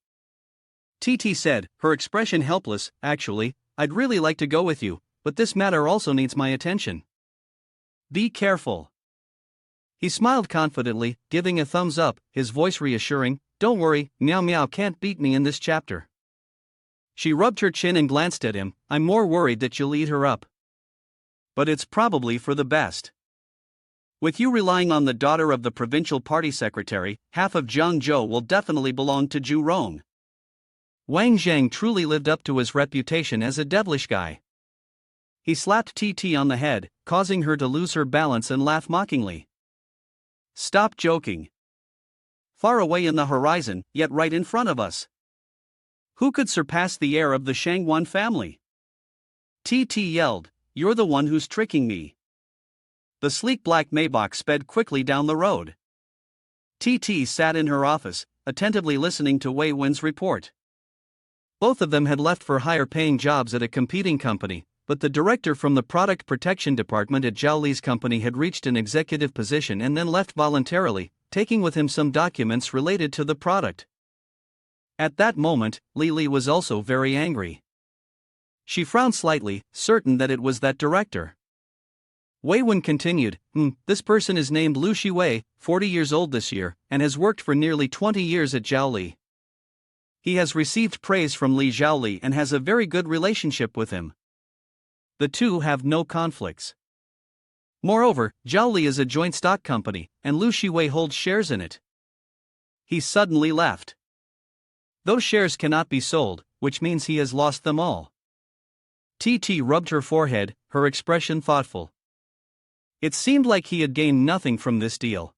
Titi said, her expression helpless. Actually, I'd really like to go with you, but this matter also needs my attention. Be careful. He smiled confidently, giving a thumbs up, his voice reassuring, don't worry, Meow Meow can't beat me in this chapter. She rubbed her chin and glanced at him, I'm more worried that you'll eat her up. But it's probably for the best. With you relying on the daughter of the provincial party secretary, half of Jiangzhou will definitely belong to Zhu Rong. Wang Jang truly lived up to his reputation as a devilish guy. He slapped TT on the head, causing her to lose her balance and laugh mockingly. Stop joking. Far away in the horizon, yet right in front of us. Who could surpass the heir of the Shangguan family? TT yelled, you're the one who's tricking me. The sleek black Maybach sped quickly down the road. TT sat in her office, attentively listening to Wei Wen's report. Both of them had left for higher-paying jobs at a competing company, but the director from the product protection department at Zhao Li's company had reached an executive position and then left voluntarily, taking with him some documents related to the product. At that moment, Li was also very angry. She frowned slightly, certain that it was that director. Wei Wen continued, this person is named Lu Shiwei, 40 years old this year, and has worked for nearly 20 years at Zhao Li. He has received praise from Li Zhaoli and has a very good relationship with him. The two have no conflicts. Moreover, Zhao Li is a joint stock company, and Lu Shiwei holds shares in it. He suddenly laughed. Those shares cannot be sold, which means he has lost them all. TT rubbed her forehead, her expression thoughtful. It seemed like he had gained nothing from this deal.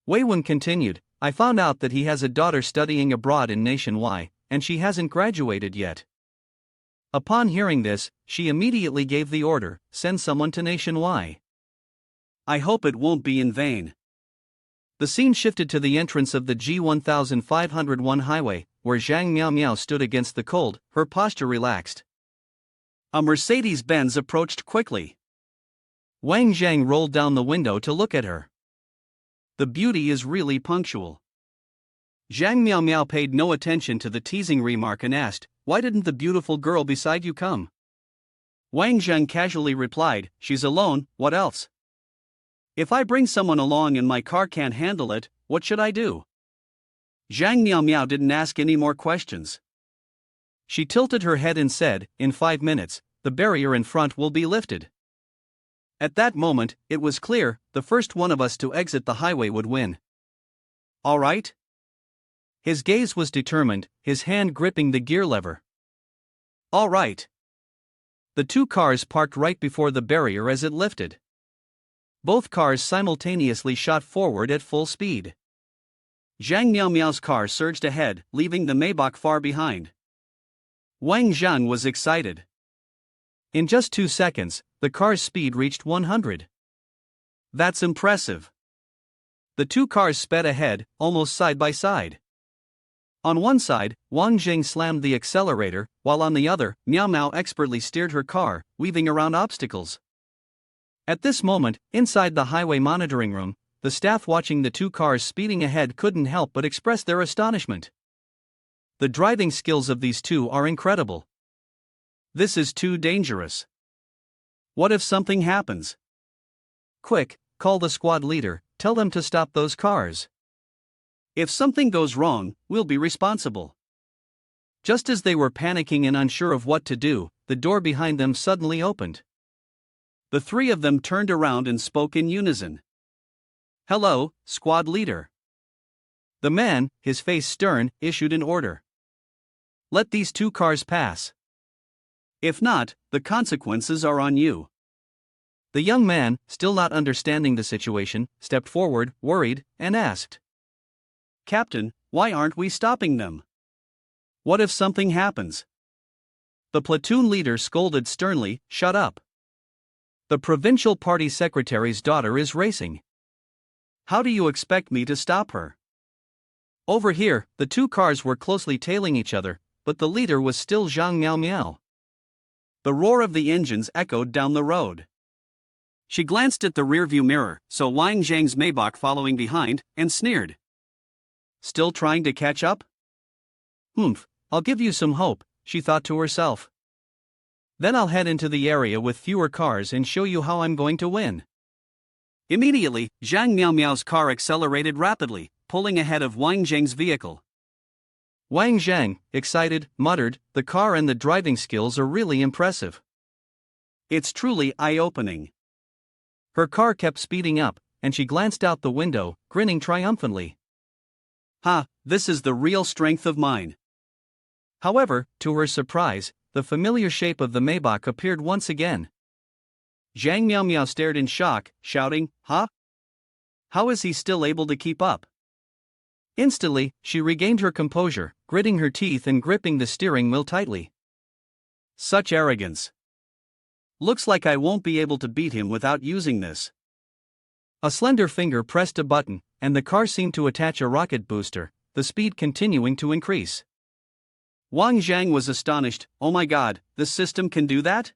Wei Wen continued, I found out that he has a daughter studying abroad in Nationwide, and she hasn't graduated yet. Upon hearing this, she immediately gave the order, send someone to Nationwide. I hope it won't be in vain. The scene shifted to the entrance of the G1501 highway, where Zhang Miao Miao stood against the cold, her posture relaxed. A Mercedes-Benz approached quickly. Wang Jang rolled down the window to look at her. The beauty is really punctual. Zhang Miao Miao paid no attention to the teasing remark and asked, why didn't the beautiful girl beside you come? Wang Zhang casually replied, she's alone, what else? If I bring someone along and my car can't handle it, what should I do? Zhang Miao Miao didn't ask any more questions. She tilted her head and said, "In 5 minutes, the barrier in front will be lifted." At that moment, it was clear, the first one of us to exit the highway would win. All right? His gaze was determined, his hand gripping the gear lever. All right. The two cars parked right before the barrier as it lifted. Both cars simultaneously shot forward at full speed. Zhang Miao Miao's car surged ahead, leaving the Maybach far behind. Wang Jang was excited. In just 2 seconds, the car's speed reached 100. That's impressive. The two cars sped ahead, almost side by side. On one side, Wang Jing slammed the accelerator, while on the other, Miao Miao expertly steered her car, weaving around obstacles. At this moment, inside the highway monitoring room, the staff watching the two cars speeding ahead couldn't help but express their astonishment. The driving skills of these two are incredible. This is too dangerous. What if something happens? Quick, call the squad leader, tell them to stop those cars. If something goes wrong, we'll be responsible. Just as they were panicking and unsure of what to do, the door behind them suddenly opened. The three of them turned around and spoke in unison. "Hello, squad leader." The man, his face stern, issued an order. "Let these two cars pass. If not, the consequences are on you." The young man, still not understanding the situation, stepped forward, worried, and asked, "Captain, why aren't we stopping them? What if something happens?" The platoon leader scolded sternly, "Shut up. The provincial party secretary's daughter is racing. How do you expect me to stop her?" Over here, the two cars were closely tailing each other, but the leader was still Zhang Miao Miao. The roar of the engines echoed down the road. She glanced at the rearview mirror, saw Wang Zhang's Maybach following behind, and sneered. "Still trying to catch up? I'll give you some hope," she thought to herself. "Then I'll head into the area with fewer cars and show you how I'm going to win." Immediately, Zhang Miao Miao's car accelerated rapidly, pulling ahead of Wang Zhang's vehicle. Wang Zhang, excited, muttered, "The car and the driving skills are really impressive. It's truly eye-opening." Her car kept speeding up, and she glanced out the window, grinning triumphantly. This is the real strength of mine." However, to her surprise, the familiar shape of the Maybach appeared once again. Zhang Miao Miao stared in shock, shouting, "Huh? How is he still able to keep up?" Instantly, she regained her composure, gritting her teeth and gripping the steering wheel tightly. Such arrogance. Looks like I won't be able to beat him without using this. A slender finger pressed a button, and the car seemed to attach a rocket booster, the speed continuing to increase. Wang Zhang was astonished. "Oh my god, this system can do that?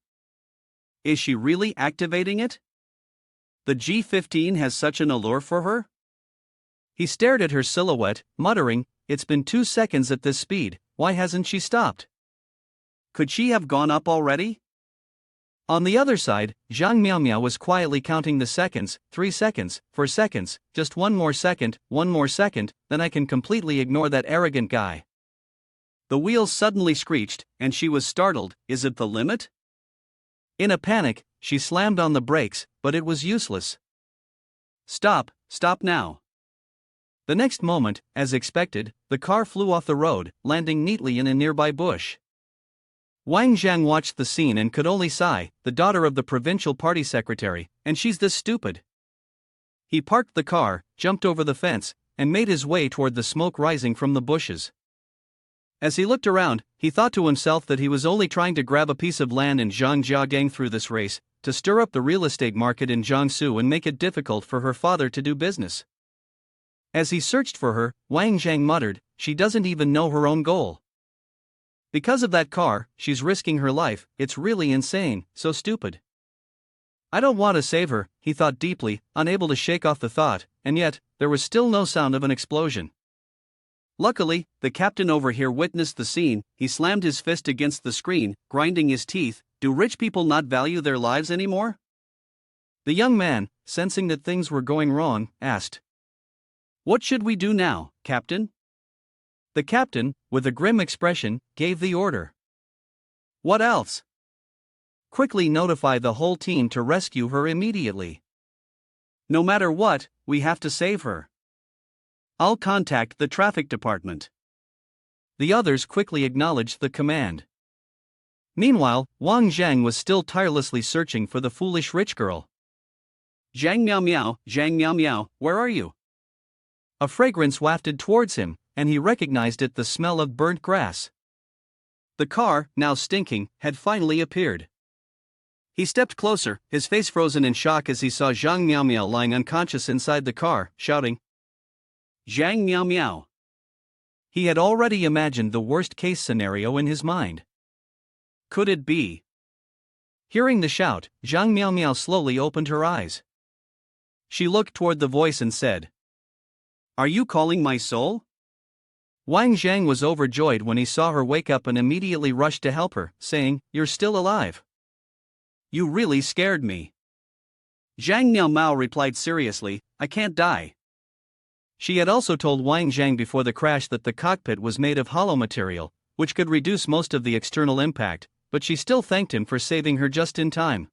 Is she really activating it? The G15 has such an allure for her?" He stared at her silhouette, muttering, "It's been 2 seconds at this speed, why hasn't she stopped? Could she have gone up already?" On the other side, Zhang Miao Miao was quietly counting the seconds, 3 seconds, 4 seconds, just one more second, then I can completely ignore that arrogant guy. The wheels suddenly screeched, and she was startled. Is it the limit? In a panic, she slammed on the brakes, but it was useless. Stop now." The next moment, as expected, the car flew off the road, landing neatly in a nearby bush. Wang Zhang watched the scene and could only sigh, the daughter of the provincial party secretary, and she's this stupid. He parked the car, jumped over the fence, and made his way toward the smoke rising from the bushes. As he looked around, he thought to himself that he was only trying to grab a piece of land in Zhangjiagang through this race, to stir up the real estate market in Jiangsu and make it difficult for her father to do business. As he searched for her, Wang Zhang muttered, "She doesn't even know her own goal. Because of that car, she's risking her life. It's really insane, so stupid. I don't want to save her," he thought deeply, unable to shake off the thought, and yet, there was still no sound of an explosion. Luckily, the captain over here witnessed the scene. He slammed his fist against the screen, grinding his teeth. Do rich people not value their lives anymore? The young man, sensing that things were going wrong, asked, What should we do now, Captain? The captain, with a grim expression, gave the order. What else? Quickly notify the whole team to rescue her immediately. No matter what, we have to save her. I'll contact the traffic department. The others quickly acknowledged the command. Meanwhile, Wang Jang was still tirelessly searching for the foolish rich girl. Zhang Miao Miao, where are you? A fragrance wafted towards him, and he recognized it, the smell of burnt grass. The car, now stinking, had finally appeared. He stepped closer, his face frozen in shock as he saw Zhang Miao Miao lying unconscious inside the car, shouting, Zhang Miao Miao. He had already imagined the worst-case scenario in his mind. Could it be? Hearing the shout, Zhang Miao Miao slowly opened her eyes. She looked toward the voice and said, Are you calling my soul? Wang Jang was overjoyed when he saw her wake up and immediately rushed to help her, saying, You're still alive. You really scared me. Zhang Miao Miao replied seriously, I can't die. She had also told Wang Jang before the crash that the cockpit was made of hollow material, which could reduce most of the external impact, but she still thanked him for saving her just in time.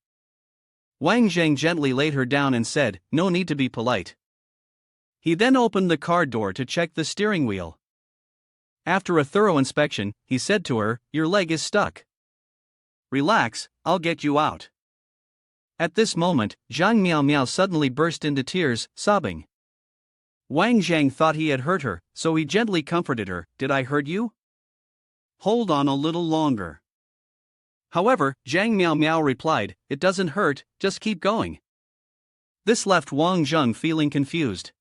Wang Jang gently laid her down and said, No need to be polite. He then opened the car door to check the steering wheel. After a thorough inspection, he said to her, Your leg is stuck. Relax, I'll get you out. At this moment, Zhang Miao Miao suddenly burst into tears, sobbing. Wang Jang thought he had hurt her, so he gently comforted her, Did I hurt you? Hold on a little longer. However, Zhang Miao Miao replied, It doesn't hurt, just keep going. This left Wang Jang feeling confused.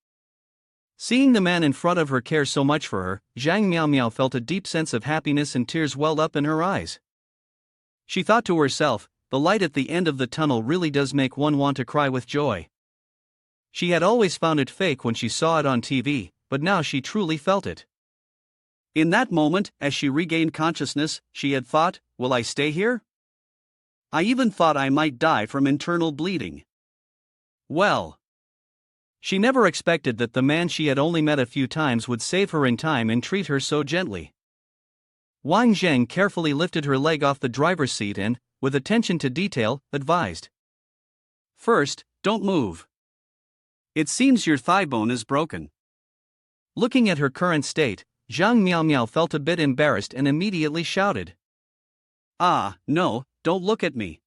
Seeing the man in front of her care so much for her, Zhang Miao Miao felt a deep sense of happiness and tears welled up in her eyes. She thought to herself, the light at the end of the tunnel really does make one want to cry with joy. She had always found it fake when she saw it on TV, but now she truly felt it. In that moment, as she regained consciousness, she had thought, Will I stay here? I even thought I might die from internal bleeding. Well. She never expected that the man she had only met a few times would save her in time and treat her so gently. Wang Jang carefully lifted her leg off the driver's seat and, with attention to detail, advised. First, don't move. It seems your thigh bone is broken. Looking at her current state, Zhang Miao Miao felt a bit embarrassed and immediately shouted. Ah, no, don't look at me.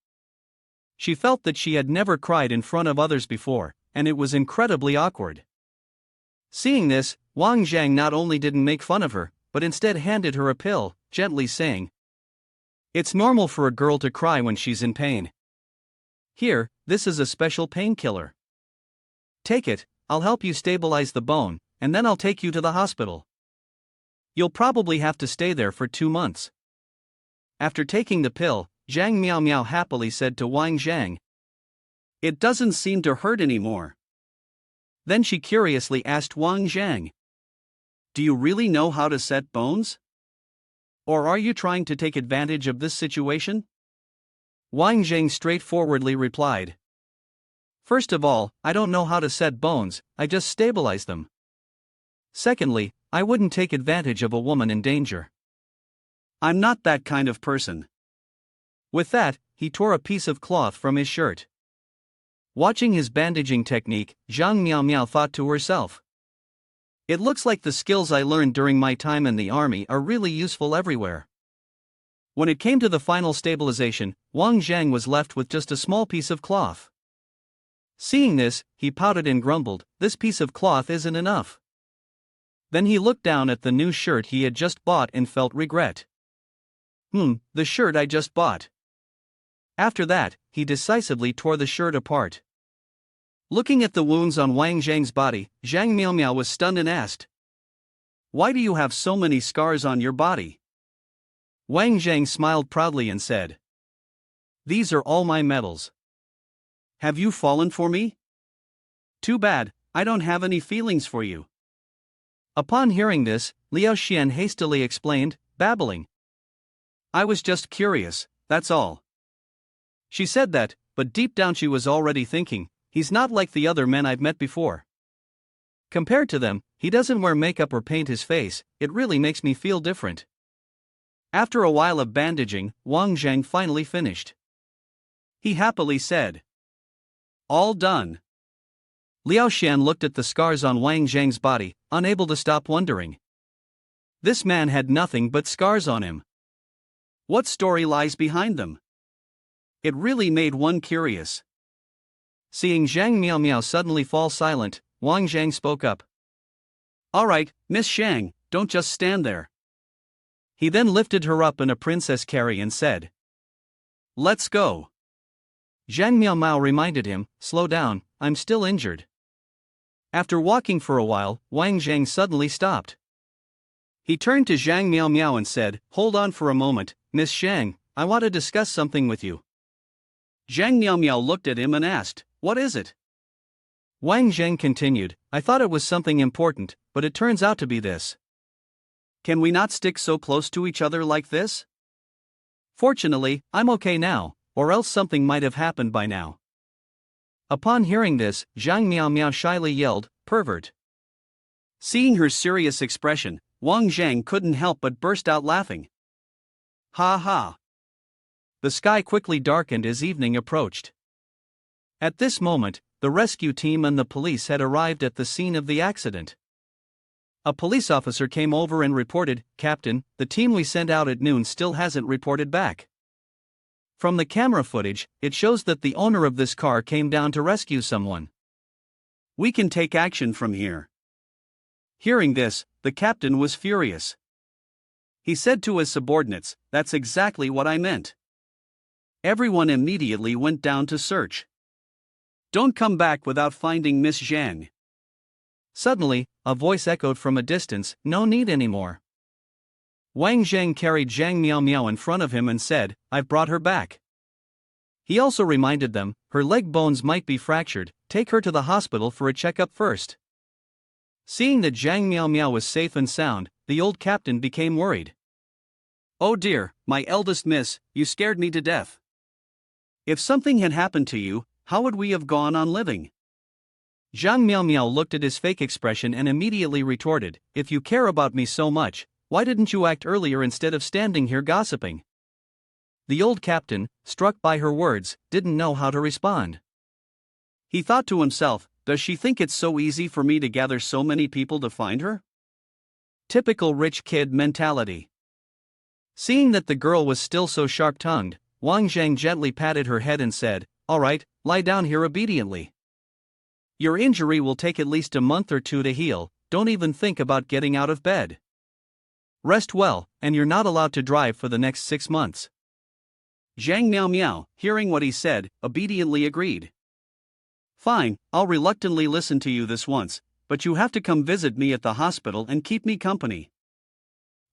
She felt that she had never cried in front of others before, and it was incredibly awkward. Seeing this, Wang Jang not only didn't make fun of her, but instead handed her a pill, gently saying, It's normal for a girl to cry when she's in pain. Here, this is a special painkiller. Take it, I'll help you stabilize the bone, and then I'll take you to the hospital. You'll probably have to stay there for 2 months. After taking the pill, Zhang Miao Miao happily said to Wang Jang, It doesn't seem to hurt anymore. Then she curiously asked Wang Jang, Do you really know how to set bones? Or are you trying to take advantage of this situation? Wang Jang straightforwardly replied, First of all, I don't know how to set bones, I just stabilize them. Secondly, I wouldn't take advantage of a woman in danger. I'm not that kind of person. With that, he tore a piece of cloth from his shirt. Watching his bandaging technique, Zhang Miao Miao thought to herself, It looks like the skills I learned during my time in the army are really useful everywhere. When it came to the final stabilization, Wang Jang was left with just a small piece of cloth. Seeing this, he pouted and grumbled, This piece of cloth isn't enough. Then he looked down at the new shirt he had just bought and felt regret. The shirt I just bought. After that, he decisively tore the shirt apart. Looking at the wounds on Wang Zhang's body, Zhang Miao Miao was stunned and asked, Why do you have so many scars on your body? Wang Jang smiled proudly and said, These are all my medals. Have you fallen for me? Too bad, I don't have any feelings for you. Upon hearing this, Liao Xian hastily explained, babbling, I was just curious, that's all. She said that, but deep down she was already thinking, He's not like the other men I've met before. Compared to them, he doesn't wear makeup or paint his face, it really makes me feel different. After a while of bandaging, Wang Jang finally finished. He happily said, "All done." Liao Shan looked at the scars on Wang Zhang's body, unable to stop wondering. This man had nothing but scars on him. What story lies behind them? It really made one curious. Seeing Zhang Miao Miao suddenly fall silent, Wang Zhang spoke up. "All right, Miss Shang, don't just stand there." He then lifted her up in a princess carry and said, "Let's go." Zhang Miao Miao reminded him, "Slow down, I'm still injured." After walking for a while, Wang Zhang suddenly stopped. He turned to Zhang Miao Miao and said, "Hold on for a moment, Miss Shang, I want to discuss something with you." Zhang Miao Miao looked at him and asked, "What is it?" Wang Zhang continued, "I thought it was something important, but it turns out to be this. Can we not stick so close to each other like this? Fortunately, I'm okay now, or else something might have happened by now." Upon hearing this, Zhang Miao Miao shyly yelled, "Pervert." Seeing her serious expression, Wang Zhang couldn't help but burst out laughing. Ha ha. The sky quickly darkened as evening approached. At this moment, the rescue team and the police had arrived at the scene of the accident. A police officer came over and reported, "Captain, the team we sent out at noon still hasn't reported back. From the camera footage, it shows that the owner of this car came down to rescue someone. We can take action from here." Hearing this, the captain was furious. He said to his subordinates, "That's exactly what I meant." Everyone immediately went down to search. "Don't come back without finding Miss Zhang." Suddenly, a voice echoed from a distance, "No need anymore." Wang Zhang carried Zhang Miao Miao in front of him and said, "I've brought her back." He also reminded them, "Her leg bones might be fractured, take her to the hospital for a checkup first." Seeing that Zhang Miao Miao was safe and sound, the old captain became worried. "Oh dear, my eldest miss, you scared me to death. If something had happened to you, how would we have gone on living?" Zhang Miao Miao looked at his fake expression and immediately retorted, "If you care about me so much, why didn't you act earlier instead of standing here gossiping?" The old captain, struck by her words, didn't know how to respond. He thought to himself, "Does she think it's so easy for me to gather so many people to find her?" Typical rich kid mentality. Seeing that the girl was still so sharp-tongued, Wang Zhang gently patted her head and said, "All right, lie down here obediently. Your injury will take at least a month or two to heal, don't even think about getting out of bed. Rest well, and you're not allowed to drive for the next 6 months." Zhang Miao Miao, hearing what he said, obediently agreed. "Fine, I'll reluctantly listen to you this once, but you have to come visit me at the hospital and keep me company."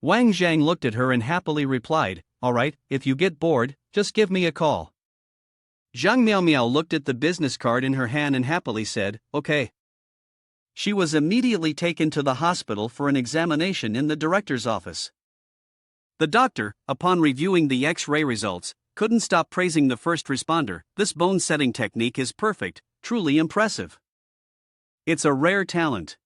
Wang Zhang looked at her and happily replied, "All right, if you get bored, just give me a call." Zhang Miao Miao looked at the business card in her hand and happily said, "Okay." She was immediately taken to the hospital for an examination in the director's office. The doctor, upon reviewing the X-ray results, couldn't stop praising the first responder. "This bone-setting technique is perfect, truly impressive. It's a rare talent."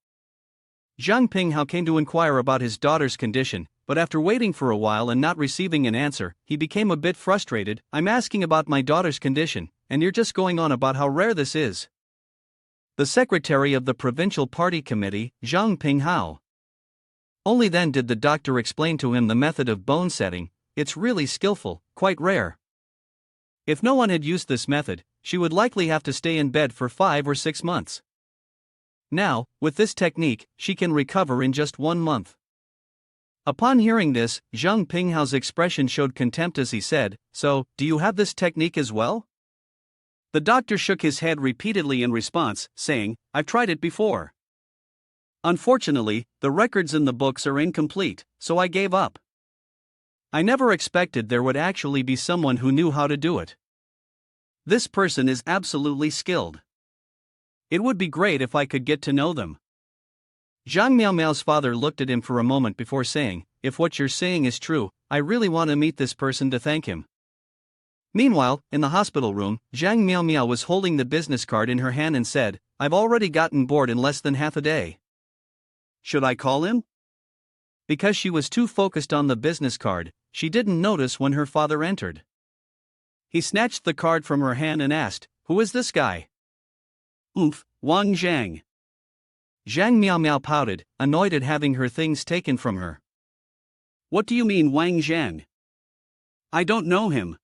Zhang Pinghao came to inquire about his daughter's condition, but after waiting for a while and not receiving an answer, he became a bit frustrated. "I'm asking about my daughter's condition, and you're just going on about how rare this is." The secretary of the provincial party committee, Zhang Pinghao. Only then did the doctor explain to him the method of bone setting. "It's really skillful, quite rare. If no one had used this method, she would likely have to stay in bed for 5 or 6 months. Now, with this technique, she can recover in just 1 month." Upon hearing this, Zhang Pinghao's expression showed contempt as he said, "So, do you have this technique as well?" The doctor shook his head repeatedly in response, saying, "I've tried it before. Unfortunately, the records in the books are incomplete, so I gave up. I never expected there would actually be someone who knew how to do it. This person is absolutely skilled. It would be great if I could get to know them." Zhang Miao Miao's father looked at him for a moment before saying, "If what you're saying is true, I really want to meet this person to thank him." Meanwhile, in the hospital room, Zhang Miao Miao was holding the business card in her hand and said, "I've already gotten bored in less than half a day. Should I call him?" Because she was too focused on the business card, she didn't notice when her father entered. He snatched the card from her hand and asked, "Who is this guy?" Wang Jang. Zhang Miao Miao pouted, annoyed at having her things taken from her. What do you mean, Wang Jang? I don't know him.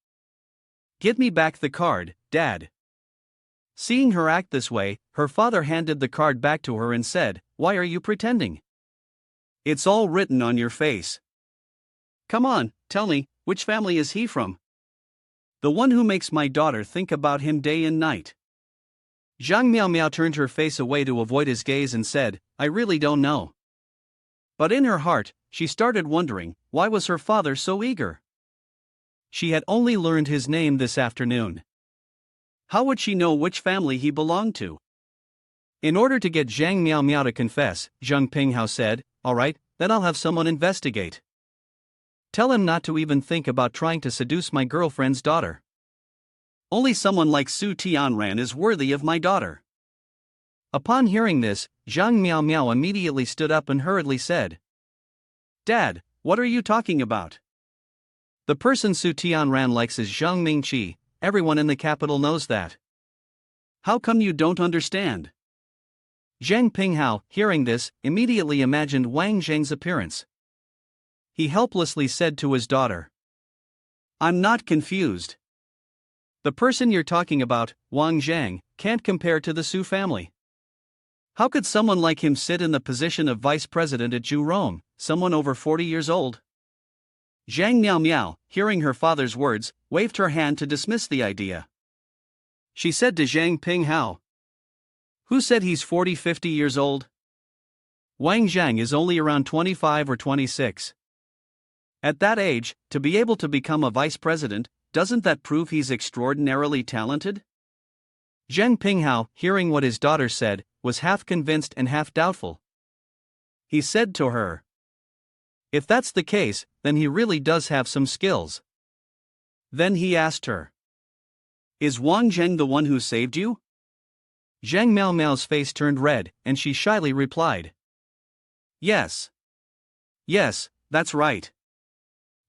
Give me back the card, Dad. Seeing her act this way, her father handed the card back to her and said, "Why are you pretending? It's all written on your face. Come on, tell me, which family is he from? The one who makes my daughter think about him day and night." Zhang Miao Miao turned her face away to avoid his gaze and said, "I really don't know." But in her heart, she started wondering, why was her father so eager? She had only learned his name this afternoon. How would she know which family he belonged to? In order to get Zhang Miao Miao to confess, Zhang Pinghao said, "All right, then I'll have someone investigate. Tell him not to even think about trying to seduce my girlfriend's daughter. Only someone like Su Tianran is worthy of my daughter." Upon hearing this, Zhang Miao Miao immediately stood up and hurriedly said, "Dad, what are you talking about? The person Su Tianran likes is Zhang Mingqi. Everyone in the capital knows that." How come you don't understand? Zhang Pinghao, hearing this, immediately imagined Wang Zhang's appearance. He helplessly said to his daughter, "I'm not confused. The person you're talking about, Wang Jang, can't compare to the Su family. How could someone like him sit in the position of vice president at Zhurong, someone over 40 years old?" Zhang Miao Miao, hearing her father's words, waved her hand to dismiss the idea. She said to Zhang Pinghao, "Who said he's 40-50 years old? Wang Zhang is only around 25 or 26. At that age, to be able to become a vice president, doesn't that prove he's extraordinarily talented?" Zhang Pinghao, hearing what his daughter said, was half convinced and half doubtful. He said to her, "If that's the case, then he really does have some skills." Then he asked her, "Is Wang Zhang the one who saved you?" Zhang Miao Miao's face turned red, and she shyly replied, Yes. Yes, that's right."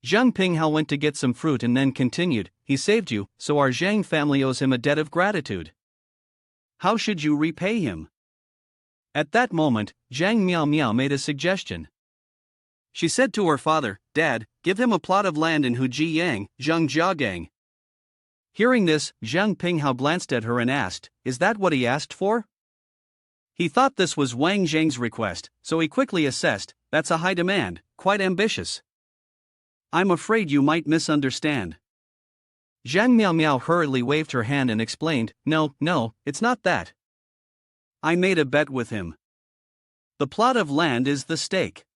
Zhang Pinghao went to get some fruit and then continued, "He saved you, so our Zhang family owes him a debt of gratitude. How should you repay him?" At that moment, Zhang Miao Miao made a suggestion. She said to her father, "Dad, give him a plot of land in Hujiyang, Zhangjiagang." Hearing this, Zhang Pinghao glanced at her and asked, "Is that what he asked for?" He thought this was Wang Zhang's request, so he quickly assessed, "That's a high demand, quite ambitious." "I'm afraid you might misunderstand." Zhang Miao Miao hurriedly waved her hand and explained, No, it's not that. I made a bet with him. The plot of land is the stake."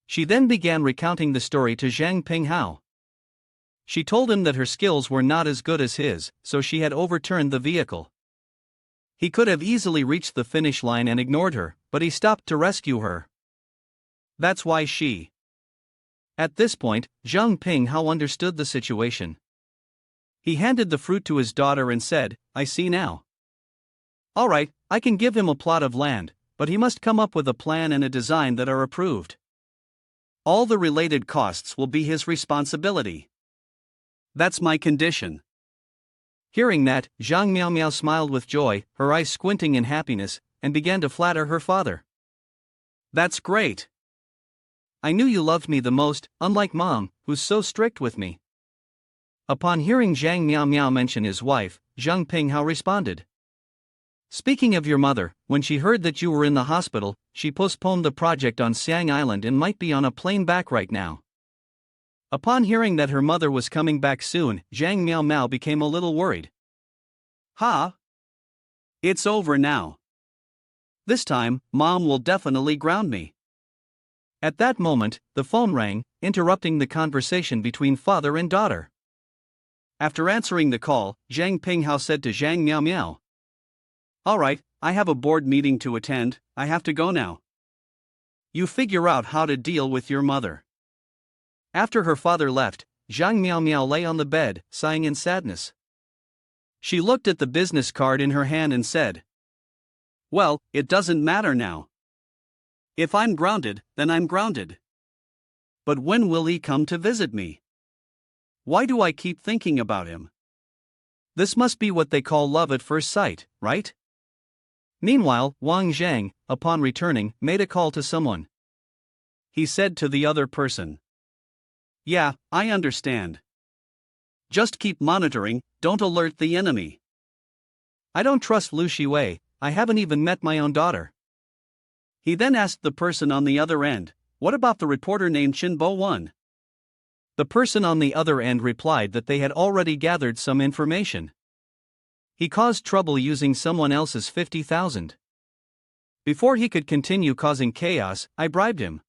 She then began recounting the story to Zhang Pinghao. She told him that her skills were not as good as his, so she had overturned the vehicle. He could have easily reached the finish line and ignored her, but he stopped to rescue her. That's why she. At this point, Zhang Pinghao understood the situation. He handed the fruit to his daughter and said, "I see now. All right, I can give him a plot of land, but he must come up with a plan and a design that are approved. All the related costs will be his responsibility. That's my condition." Hearing that, Zhang Miao Miao smiled with joy, her eyes squinting in happiness, and began to flatter her father. "That's great. I knew you loved me the most, unlike Mom, who's so strict with me." Upon hearing Zhang Miao Miao mention his wife, Zhang Pinghao responded, "Speaking of your mother, when she heard that you were in the hospital, she postponed the project on Siang Island and might be on a plane back right now." Upon hearing that her mother was coming back soon, Zhang Miao Miao became a little worried. "Ha! It's over now. This time, Mom will definitely ground me." At that moment, the phone rang, interrupting the conversation between father and daughter. After answering the call, Zhang Pinghao said to Zhang Miao Miao, "All right, I have a board meeting to attend, I have to go now. You figure out how to deal with your mother." After her father left, Zhang Miao Miao lay on the bed, sighing in sadness. She looked at the business card in her hand and said, "Well, it doesn't matter now. If I'm grounded, then I'm grounded. But when will he come to visit me? Why do I keep thinking about him? This must be what they call love at first sight, right?" Meanwhile, Wang Jang, upon returning, made a call to someone. He said to the other person, "Yeah, I understand. Just keep monitoring, don't alert the enemy." "I don't trust Lu Shiwei, I haven't even met my own daughter." He then asked the person on the other end, "What about the reporter named Chin Bo Wan?" The person on the other end replied that they had already gathered some information. He caused trouble using someone else's 50,000. Before he could continue causing chaos, I bribed him.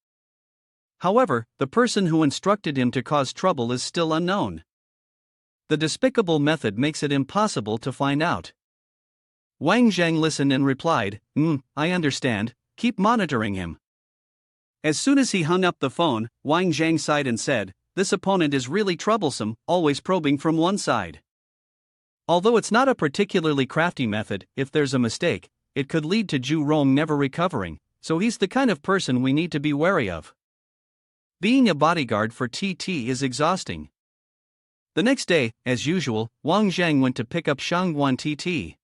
However, the person who instructed him to cause trouble is still unknown. The despicable method makes it impossible to find out. Wang Zhang listened and replied, I understand, keep monitoring him." As soon as he hung up the phone, Wang Zhang sighed and said, "This opponent is really troublesome, always probing from one side." Although it's not a particularly crafty method, if there's a mistake, it could lead to Zhu Rong never recovering, so he's the kind of person we need to be wary of. Being a bodyguard for Titi is exhausting. The next day, as usual, Wang Zhang went to pick up Shan Wan Titi.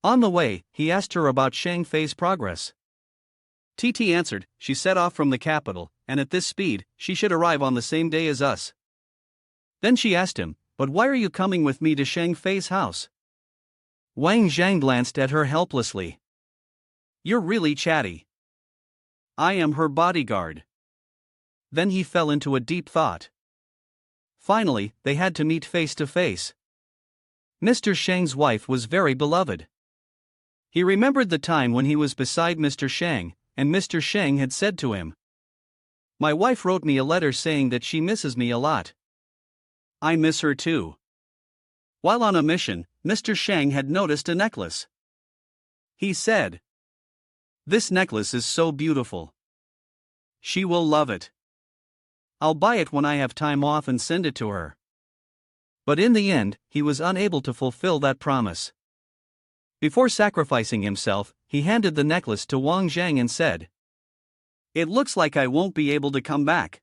On the way, he asked her about Shang Fei's progress. Titi answered, she set off from the capital, and at this speed, she should arrive on the same day as us. Then she asked him, "But why are you coming with me to Shang Fei's house?" Wang Zhang glanced at her helplessly. "You're really chatty. I am her bodyguard." Then he fell into a deep thought. Finally, they had to meet face to face. Mr. Shang's wife was very beloved. He remembered the time when he was beside Mr. Shang, and Mr. Shang had said to him, "My wife wrote me a letter saying that she misses me a lot." "I miss her too." While on a mission, Mr. Shang had noticed a necklace. He said, "This necklace is so beautiful. She will love it. I'll buy it when I have time off and send it to her." But in the end, he was unable to fulfill that promise. Before sacrificing himself, he handed the necklace to Wang Zhang and said, "It looks like I won't be able to come back.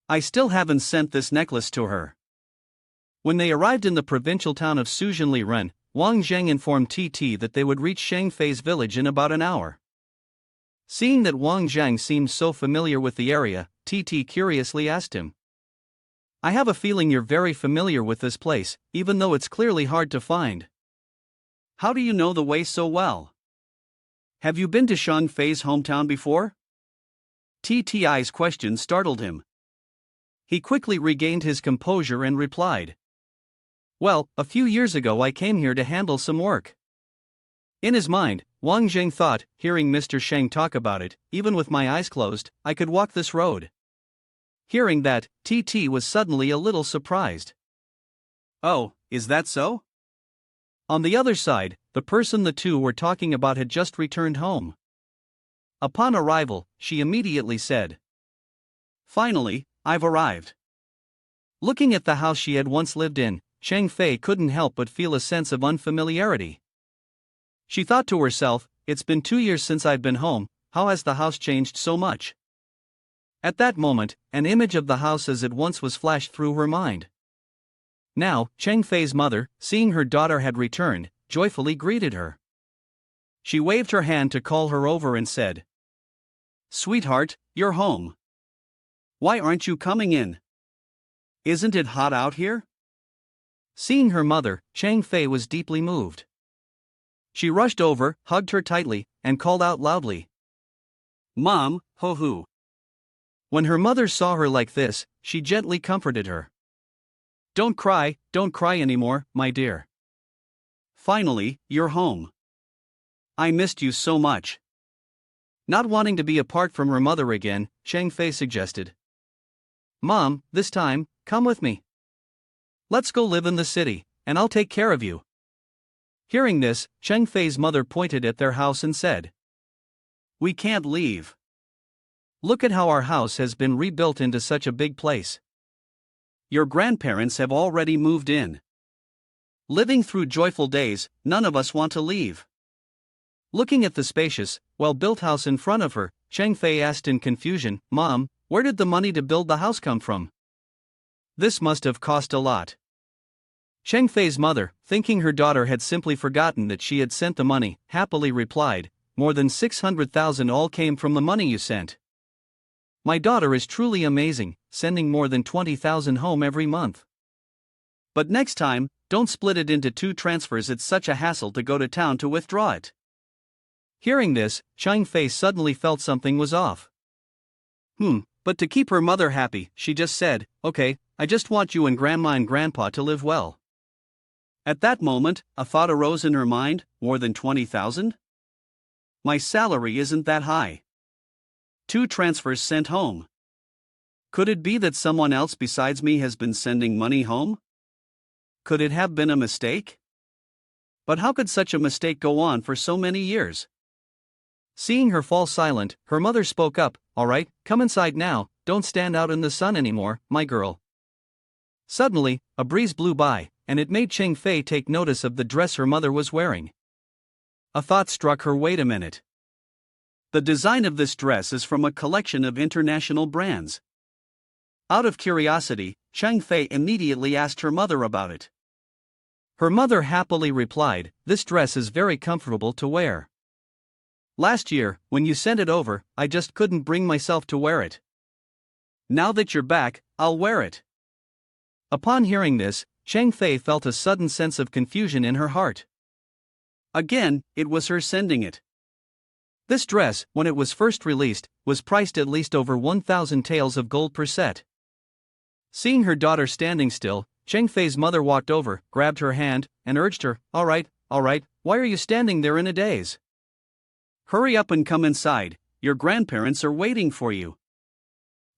I still haven't sent this necklace to her." When they arrived in the provincial town of Suzhenli Ren, Wang Zhang informed Titi that they would reach Shang Fei's village in about an hour. Seeing that Wang Zhang seemed so familiar with the area, Titi curiously asked him, "I have a feeling you're very familiar with this place, even though it's clearly hard to find. How do you know the way so well? Have you been to Shang Fei's hometown before?" TTI's question startled him. He quickly regained his composure and replied, "Well, a few years ago I came here to handle some work." In his mind, Wang Zhang thought, hearing Mr. Shang talk about it, even with my eyes closed, I could walk this road. Hearing that, TT was suddenly a little surprised. "Oh, is that so?" On the other side, the person the two were talking about had just returned home. Upon arrival, she immediately said, "Finally, I've arrived." Looking at the house she had once lived in, Shang Fei couldn't help but feel a sense of unfamiliarity. She thought to herself, "It's been 2 years since I've been home, how has the house changed so much?" At that moment, an image of the house as it once was flashed through her mind. Now, Shang Fei's mother, seeing her daughter had returned, joyfully greeted her. She waved her hand to call her over and said, "Sweetheart, you're home. Why aren't you coming in? Isn't it hot out here?" Seeing her mother, Shang Fei was deeply moved. She rushed over, hugged her tightly, and called out loudly, "Mom, ho-hoo." When her mother saw her like this, she gently comforted her. Don't cry anymore, my dear. Finally, you're home. I missed you so much." Not wanting to be apart from her mother again, Shang Fei suggested, "Mom, this time, come with me. Let's go live in the city, and I'll take care of you." Hearing this, Shang Fei's mother pointed at their house and said, "We can't leave. Look at how our house has been rebuilt into such a big place. Your grandparents have already moved in. Living through joyful days, none of us want to leave. Looking at the spacious, well-built house in front of her, Chang Fei asked in confusion, "Mom, where did the money to build the house come from? This must have cost a lot." Chang Fei's mother, thinking her daughter had simply forgotten that she had sent the money, happily replied, "More than 600,000 all came from the money you sent. My daughter is truly amazing, sending more than 20,000 home every month. But next time, don't split it into 2 transfers, it's such a hassle to go to town to withdraw it." Hearing this, Chang Fei suddenly felt something was off. But to keep her mother happy, she just said, "Okay, I just want you and Grandma and Grandpa to live well." At that moment, a thought arose in her mind, more than 20,000? My salary isn't that high. 2 transfers sent home. Could it be that someone else besides me has been sending money home? Could it have been a mistake? But how could such a mistake go on for so many years? Seeing her fall silent, her mother spoke up, "All right, come inside now, don't stand out in the sun anymore, my girl." Suddenly, a breeze blew by, and it made Chang Fei take notice of the dress her mother was wearing. A thought struck her, wait a minute. The design of this dress is from a collection of international brands. Out of curiosity, Chang Fei immediately asked her mother about it. Her mother happily replied, "This dress is very comfortable to wear. Last year, when you sent it over, I just couldn't bring myself to wear it. Now that you're back, I'll wear it." Upon hearing this, Chang Fei felt a sudden sense of confusion in her heart. Again, it was her sending it. This dress, when it was first released, was priced at least over 1,000 taels of gold per set. Seeing her daughter standing still, Chang Fei's mother walked over, grabbed her hand, and urged her, all right, why are you standing there in a daze? Hurry up and come inside, your grandparents are waiting for you."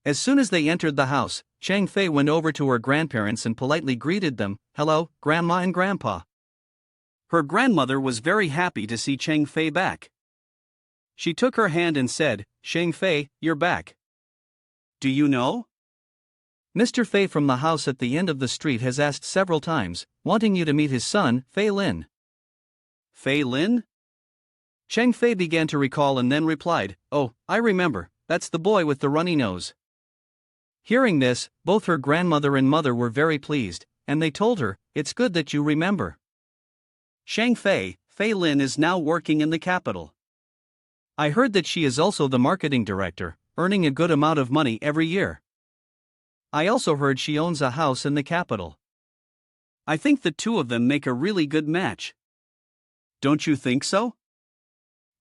As soon as they entered the house, Chang Fei went over to her grandparents and politely greeted them, "Hello, Grandma and Grandpa." Her grandmother was very happy to see Chang Fei back. She took her hand and said, "Chang Fei, you're back. Do you know? Mr. Fei from the house at the end of the street has asked several times, wanting you to meet his son, Fei Lin." "Fei Lin?" Chang Fei began to recall and then replied, "Oh, I remember, that's the boy with the runny nose." Hearing this, both her grandmother and mother were very pleased, and they told her, "It's good that you remember. Chang Fei, Fei Lin is now working in the capital. I heard that she is also the marketing director, earning a good amount of money every year. I also heard she owns a house in the capital. I think the 2 of them make a really good match. Don't you think so?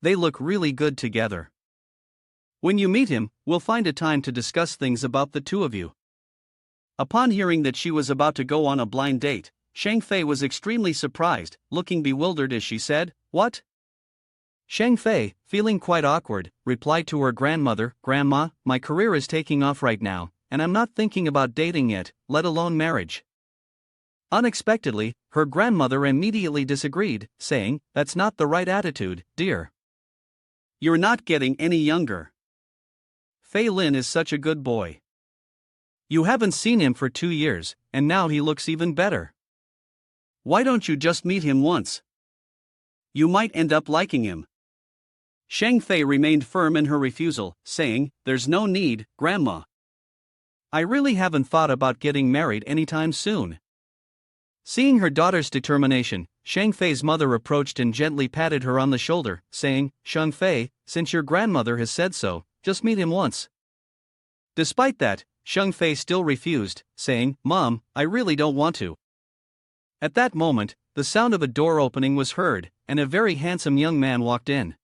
They look really good together. When you meet him, we'll find a time to discuss things about the 2 of you." Upon hearing that she was about to go on a blind date, Chang Fei was extremely surprised, looking bewildered as she said, "What?" Chang Fei, feeling quite awkward, replied to her grandmother, "Grandma, my career is taking off right now, and I'm not thinking about dating yet, let alone marriage." Unexpectedly, her grandmother immediately disagreed, saying, "That's not the right attitude, dear. You're not getting any younger. Fei Lin is such a good boy. You haven't seen him for 2 years, and now he looks even better. Why don't you just meet him once? You might end up liking him." Chang Fei remained firm in her refusal, saying, "There's no need, Grandma. I really haven't thought about getting married anytime soon." Seeing her daughter's determination, Chang Fei's mother approached and gently patted her on the shoulder, saying, "Chang Fei, since your grandmother has said so, just meet him once." Despite that, Chang Fei still refused, saying, "Mom, I really don't want to." At that moment, the sound of a door opening was heard, and a very handsome young man walked in.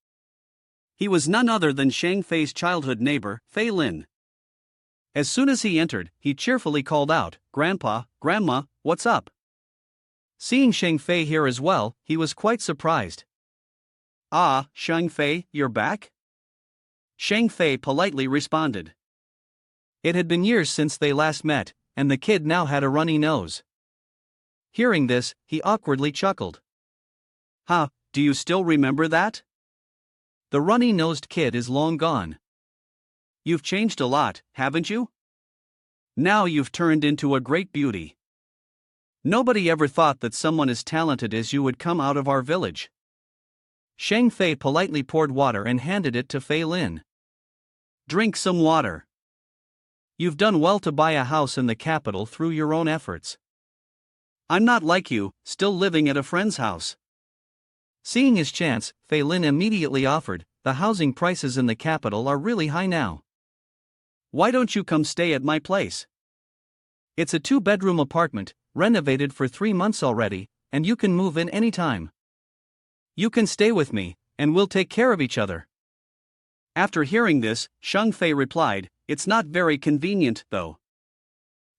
He was none other than Chang Fei's childhood neighbor, Fei Lin. As soon as he entered, he cheerfully called out, "Grandpa, Grandma, what's up?" Seeing Chang Fei here as well, he was quite surprised. "Ah, Chang Fei, you're back?" Chang Fei politely responded. It had been years since they last met, and the kid now had a runny nose. Hearing this, he awkwardly chuckled. "Ha, do you still remember that? The runny-nosed kid is long gone. You've changed a lot, haven't you?" Now you've turned into a great beauty. Nobody ever thought that someone as talented as you would come out of our village. Shang Fei politely poured water and handed it to Fei Lin. Drink some water. You've done well to buy a house in the capital through your own efforts. I'm not like you, still living at a friend's house. Seeing his chance, Fei Lin immediately offered, the housing prices in the capital are really high now. Why don't you come stay at my place? It's a 2-bedroom apartment, renovated for 3 months already, and you can move in anytime. You can stay with me, and we'll take care of each other. After hearing this, Shang Fei replied, it's not very convenient, though.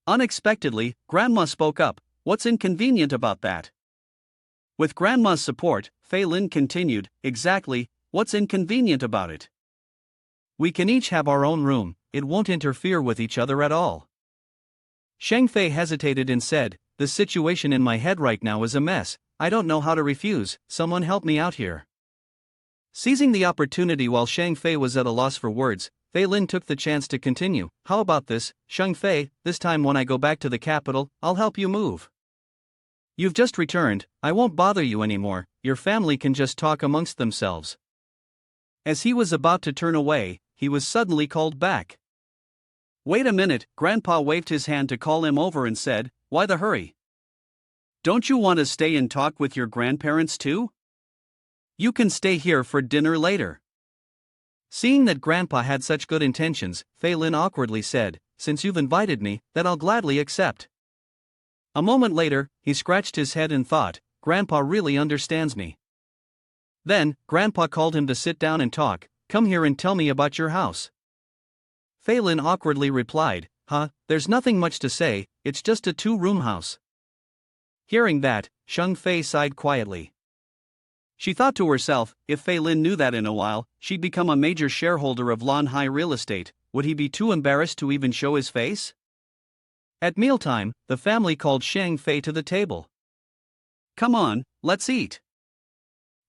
Unexpectedly, Grandma spoke up, what's inconvenient about that? With Grandma's support, Fei Lin continued, exactly, what's inconvenient about it? We can each have our own room, it won't interfere with each other at all. Shang Fei hesitated and said, the situation in my head right now is a mess, I don't know how to refuse, someone help me out here. Seizing the opportunity while Shang Fei was at a loss for words, Fei Lin took the chance to continue, how about this, Shang Fei, this time when I go back to the capital, I'll help you move. You've just returned, I won't bother you anymore, your family can just talk amongst themselves. As he was about to turn away, he was suddenly called back. Wait a minute, Grandpa waved his hand to call him over and said, why the hurry? Don't you want to stay and talk with your grandparents too? You can stay here for dinner later. Seeing that Grandpa had such good intentions, Fei Lin awkwardly said, since you've invited me, that I'll gladly accept. A moment later, he scratched his head and thought, Grandpa really understands me. Then, Grandpa called him to sit down and talk, come here and tell me about your house. Fei Lin awkwardly replied, there's nothing much to say, it's just a 2-room house. Hearing that, Shang Fei sighed quietly. She thought to herself, if Fei Lin knew that in a while, she'd become a major shareholder of Lanhai Real Estate, would he be too embarrassed to even show his face? At mealtime, the family called Shang Fei to the table. Come on, let's eat.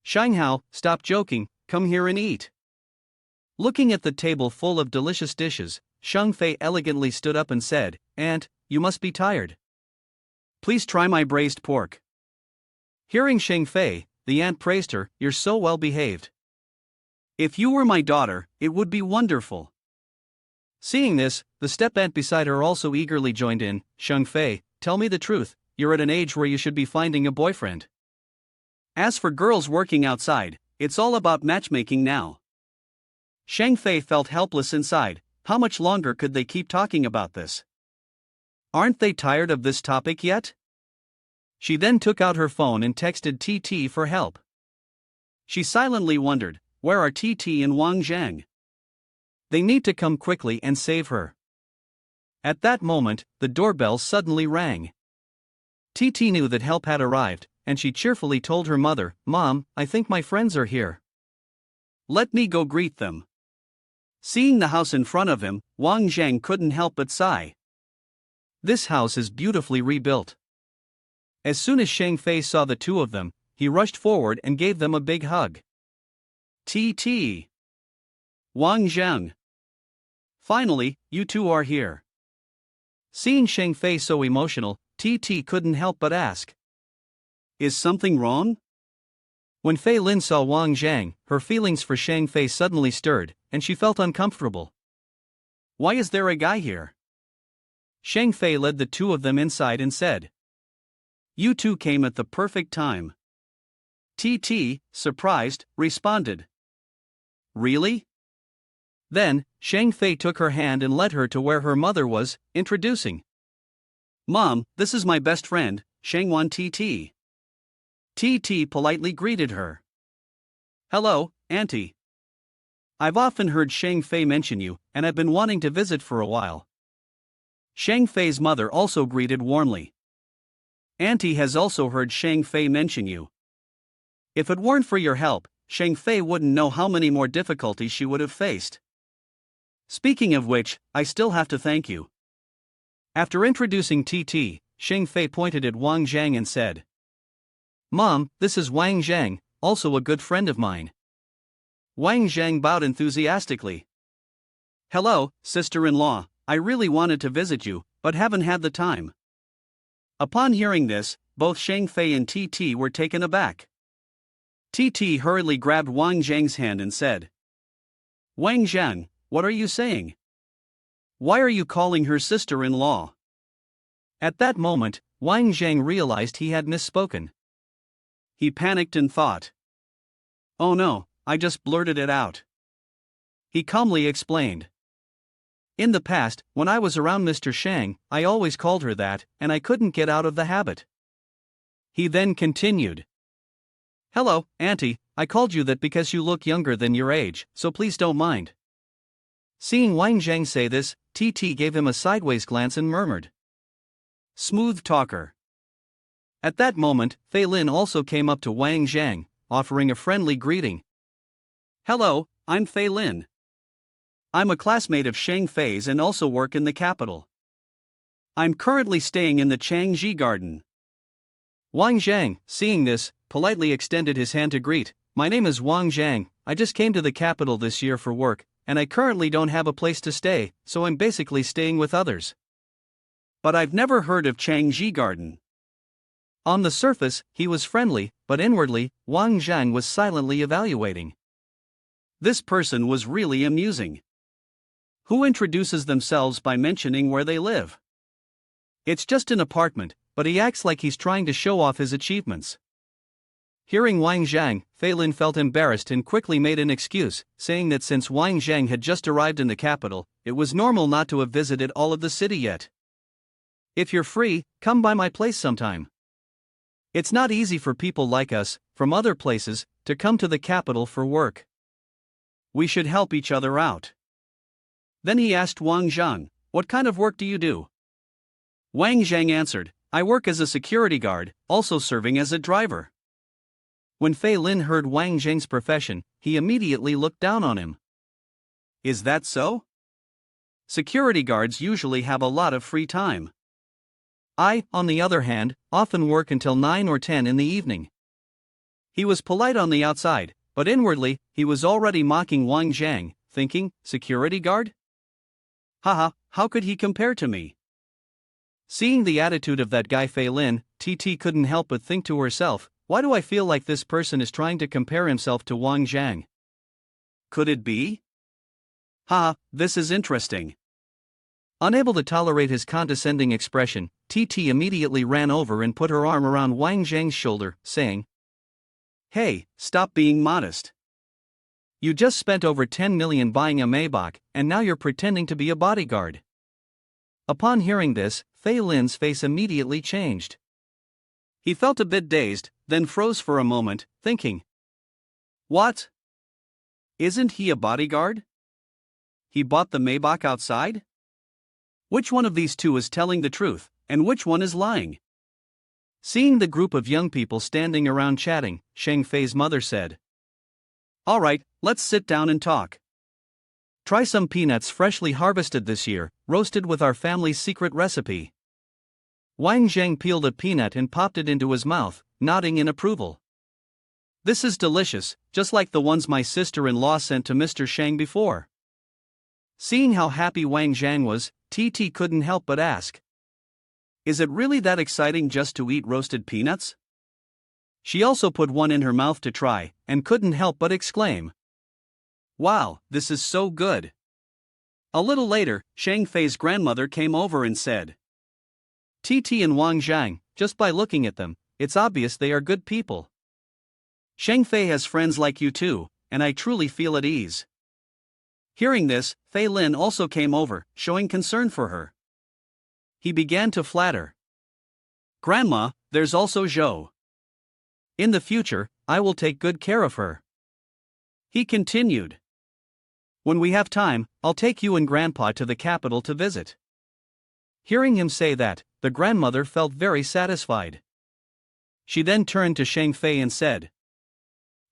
Shang Hao, stop joking, come here and eat. Looking at the table full of delicious dishes, Shang Fei elegantly stood up and said, Aunt, you must be tired. Please try my braised pork. Hearing Shang Fei, the aunt praised her, you're so well behaved. If you were my daughter, it would be wonderful. Seeing this, the step-aunt beside her also eagerly joined in, Shang Fei, tell me the truth, you're at an age where you should be finding a boyfriend. As for girls working outside, it's all about matchmaking now. Shang Fei felt helpless inside, how much longer could they keep talking about this? Aren't they tired of this topic yet? She then took out her phone and texted Titi for help. She silently wondered, where are Titi and Wang Jang? They need to come quickly and save her. At that moment, the doorbell suddenly rang. Titi knew that help had arrived, and she cheerfully told her mother, Mom, I think my friends are here. Let me go greet them. Seeing the house in front of him, Wang Jang couldn't help but sigh. This house is beautifully rebuilt. As soon as Shang Fei saw the two of them, he rushed forward and gave them a big hug. Titi. Wang Jang. Finally, you two are here. Seeing Shang Fei so emotional, Titi couldn't help but ask. Is something wrong? When Fei Lin saw Wang Jang, her feelings for Shang Fei suddenly stirred, and she felt uncomfortable. Why is there a guy here? Shang Fei led the two of them inside and said. You two came at the perfect time. Titi, surprised, responded. Really? Then, Shang Fei took her hand and led her to where her mother was, introducing. Mom, this is my best friend, Shang Wan Titi. Titi politely greeted her. Hello, Auntie. I've often heard Shang Fei mention you, and I've been wanting to visit for a while. Shang Fei's mother also greeted warmly. Auntie has also heard Shang Fei mention you. If it weren't for your help, Shang Fei wouldn't know how many more difficulties she would have faced. Speaking of which, I still have to thank you. After introducing Titi, Shang Fei pointed at Wang Jang and said. Mom, this is Wang Jang, also a good friend of mine. Wang Jang bowed enthusiastically. Hello, sister-in-law, I really wanted to visit you, but haven't had the time. Upon hearing this, both Shang Fei and Titi were taken aback. Titi hurriedly grabbed Wang Jang's hand and said, "Wang Jang, what are you saying? Why are you calling her sister-in-law?" At that moment, Wang Jang realized he had misspoken. He panicked and thought, "Oh no, I just blurted it out." He calmly explained, "In the past, when I was around Mr. Shang, I always called her that, and I couldn't get out of the habit." He then continued, "Hello, Auntie, I called you that because you look younger than your age, so please don't mind." Seeing Wang Jang say this, Titi gave him a sideways glance and murmured, "Smooth talker." At that moment, Fei Lin also came up to Wang Jang, offering a friendly greeting. "Hello, I'm Fei Lin. I'm a classmate of Shang Fei's and also work in the capital. I'm currently staying in the Changji Garden." Wang Jang, seeing this, politely extended his hand to greet. "My name is Wang Jang, I just came to the capital this year for work, and I currently don't have a place to stay, so I'm basically staying with others." "But I've never heard of Changji Garden." On the surface, he was friendly, but inwardly, Wang Jang was silently evaluating. This person was really amusing. Who introduces themselves by mentioning where they live? It's just an apartment, but he acts like he's trying to show off his achievements. Hearing Wang Jang, Fei Lin felt embarrassed and quickly made an excuse, saying that since Wang Jang had just arrived in the capital, it was normal not to have visited all of the city yet. "If you're free, come by my place sometime. It's not easy for people like us, from other places, to come to the capital for work. We should help each other out." Then he asked Wang Jang, "What kind of work do you do?" Wang Jang answered, "I work as a security guard, also serving as a driver." When Fei Lin heard Wang Jang's profession, he immediately looked down on him. "Is that so? Security guards usually have a lot of free time. I, on the other hand, often work until 9 or 10 in the evening." He was polite on the outside, but inwardly, he was already mocking Wang Jang, thinking, security guard? Haha, how could he compare to me? Seeing the attitude of that guy Fei Lin, Titi couldn't help but think to herself, why do I feel like this person is trying to compare himself to Wang Jang? Could it be? Haha, this is interesting. Unable to tolerate his condescending expression, Titi immediately ran over and put her arm around Wang Jang's shoulder, saying, "Hey, stop being modest. You just spent over 10 million buying a Maybach, and now you're pretending to be a bodyguard." Upon hearing this, Fei Lin's face immediately changed. He felt a bit dazed, then froze for a moment, thinking, "What? Isn't he a bodyguard? He bought the Maybach outside? Which one of these two is telling the truth, and which one is lying?" Seeing the group of young people standing around chatting, Shang Fei's mother said, "All right, let's sit down and talk. Try some peanuts freshly harvested this year, roasted with our family's secret recipe." Wang Jang peeled a peanut and popped it into his mouth, nodding in approval. "This is delicious, just like the ones my sister-in-law sent to Mr. Shang before." Seeing how happy Wang Jang was, Titi couldn't help but ask, "Is it really that exciting just to eat roasted peanuts?" She also put one in her mouth to try, and couldn't help but exclaim, "Wow, this is so good." A little later, Shang Fei's grandmother came over and said, "Titi and Wang Jang, just by looking at them, it's obvious they are good people. Shang Fei has friends like you too, and I truly feel at ease." Hearing this, Fei Lin also came over, showing concern for her. He began to flatter, "Grandma, there's also Zhou. In the future, I will take good care of her." He continued, "When we have time, I'll take you and Grandpa to the capital to visit." Hearing him say that, the grandmother felt very satisfied. She then turned to Shang Fei and said,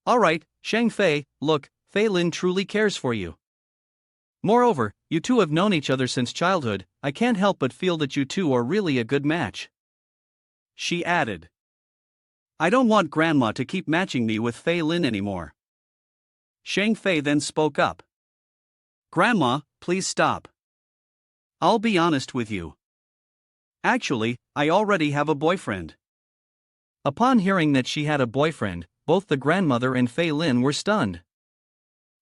"All right, Shang Fei, look, Fei Lin truly cares for you. Moreover, you two have known each other since childhood, I can't help but feel that you two are really a good match." She added, "I don't want Grandma to keep matching me with Fei Lin anymore." Shang Fei then spoke up. "Grandma, please stop. I'll be honest with you. Actually, I already have a boyfriend. Upon hearing that she had a boyfriend, both the grandmother and Fei Lin were stunned.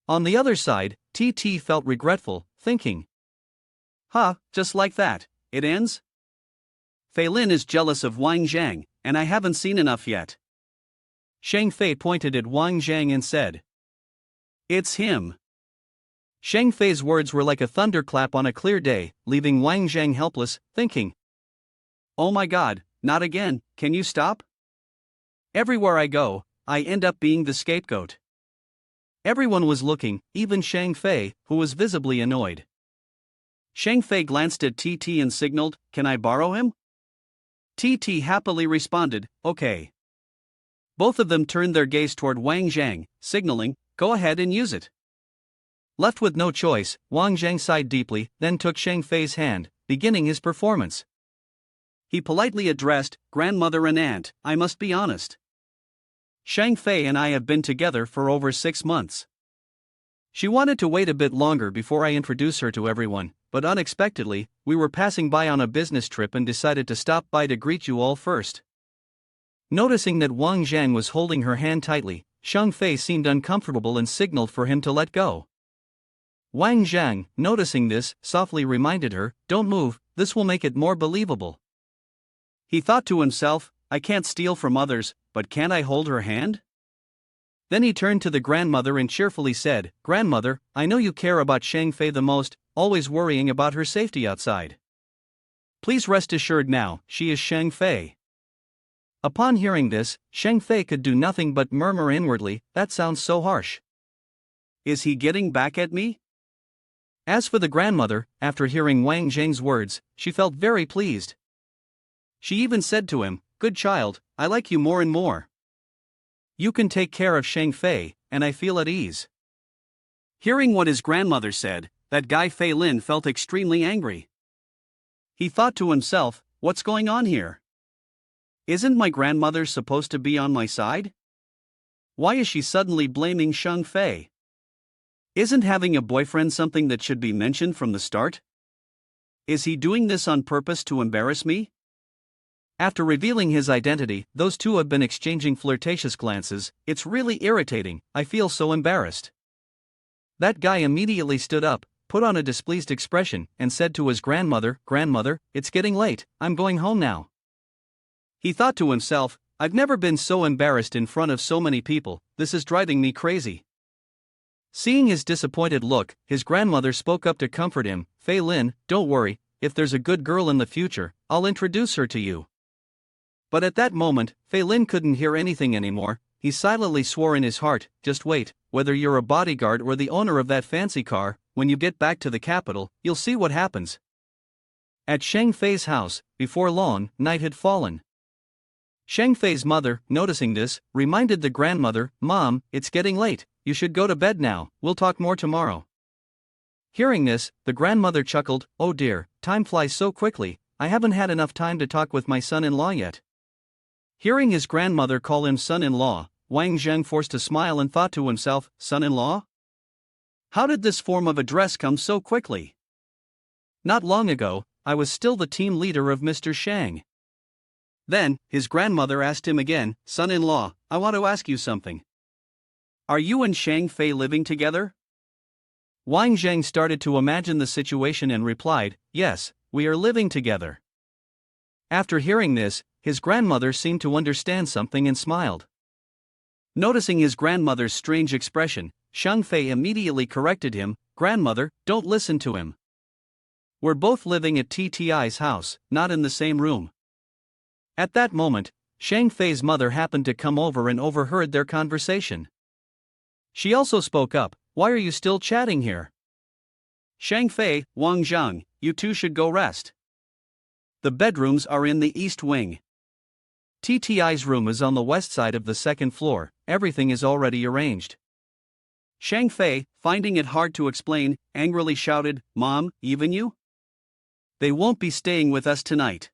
On the other side, Titi felt regretful, thinking, Just like that, it ends? Fei Lin is jealous of Wang Jang, and I haven't seen enough yet. Shang Fei pointed at Wang Jang and said, It's him. Shang Fei's words were like a thunderclap on a clear day, leaving Wang Jang helpless, thinking, Oh my god, not again, can you stop? Everywhere I go, I end up being the scapegoat. Everyone was looking, even Shang Fei, who was visibly annoyed. Shang Fei glanced at Titi and signaled, Can I borrow him? Titi happily responded, Okay. Both of them turned their gaze toward Wang Jang, signaling, Go ahead and use it. Left with no choice, Wang Jang sighed deeply, then took Shang Fei's hand, beginning his performance. He politely addressed, Grandmother and aunt, I must be honest. Shang Fei and I have been together for over 6 months. She wanted to wait a bit longer before I introduce her to everyone, but unexpectedly, we were passing by on a business trip and decided to stop by to greet you all first. Noticing that Wang Jang was holding her hand tightly, Shang Fei seemed uncomfortable and signaled for him to let go. Wang Jang, noticing this, softly reminded her, Don't move, this will make it more believable. He thought to himself, I can't steal from others, but can't I hold her hand? Then he turned to the grandmother and cheerfully said, Grandmother, I know you care about Shang Fei the most, always worrying about her safety outside. Please rest assured now, she is Shang Fei. Upon hearing this, Shang Fei could do nothing but murmur inwardly, That sounds so harsh. Is he getting back at me? As for the grandmother, after hearing Wang Jang's words, she felt very pleased. She even said to him, Good child, I like you more and more. You can take care of Shang Fei, and I feel at ease. Hearing what his grandmother said, that guy Fei Lin felt extremely angry. He thought to himself, What's going on here? Isn't my grandmother supposed to be on my side? Why is she suddenly blaming Shang Fei? Isn't having a boyfriend something that should be mentioned from the start? Is he doing this on purpose to embarrass me? After revealing his identity, those two have been exchanging flirtatious glances. It's really irritating, I feel so embarrassed. That guy immediately stood up, put on a displeased expression, and said to his grandmother, Grandmother, it's getting late, I'm going home now. He thought to himself, I've never been so embarrassed in front of so many people, this is driving me crazy. Seeing his disappointed look, his grandmother spoke up to comfort him, Fei Lin, don't worry, if there's a good girl in the future, I'll introduce her to you. But at that moment, Fei Lin couldn't hear anything anymore. He silently swore in his heart, Just wait, whether you're a bodyguard or the owner of that fancy car, when you get back to the capital, you'll see what happens. At Shang Fei's house, before long, night had fallen. Shang Fei's mother, noticing this, reminded the grandmother, Mom, it's getting late, you should go to bed now, we'll talk more tomorrow. Hearing this, the grandmother chuckled, Oh dear, time flies so quickly, I haven't had enough time to talk with my son-in-law yet. Hearing his grandmother call him son-in-law, Wang Jang forced a smile and thought to himself, Son-in-law? How did this form of address come so quickly? Not long ago, I was still the team leader of Mr. Shang. Then, his grandmother asked him again, Son-in-law, I want to ask you something. Are you and Shang Fei living together? Wang Jang started to imagine the situation and replied, Yes, we are living together. After hearing this, his grandmother seemed to understand something and smiled. Noticing his grandmother's strange expression, Shang Fei immediately corrected him, Grandmother, don't listen to him. We're both living at TTI's house, not in the same room. At that moment, Shang Fei's mother happened to come over and overheard their conversation. She also spoke up, Why are you still chatting here? Shang Fei, Wang Jang, you two should go rest. The bedrooms are in the east wing. TTI's room is on the west side of the second floor, everything is already arranged. Shang Fei, finding it hard to explain, angrily shouted, Mom, even you? They won't be staying with us tonight.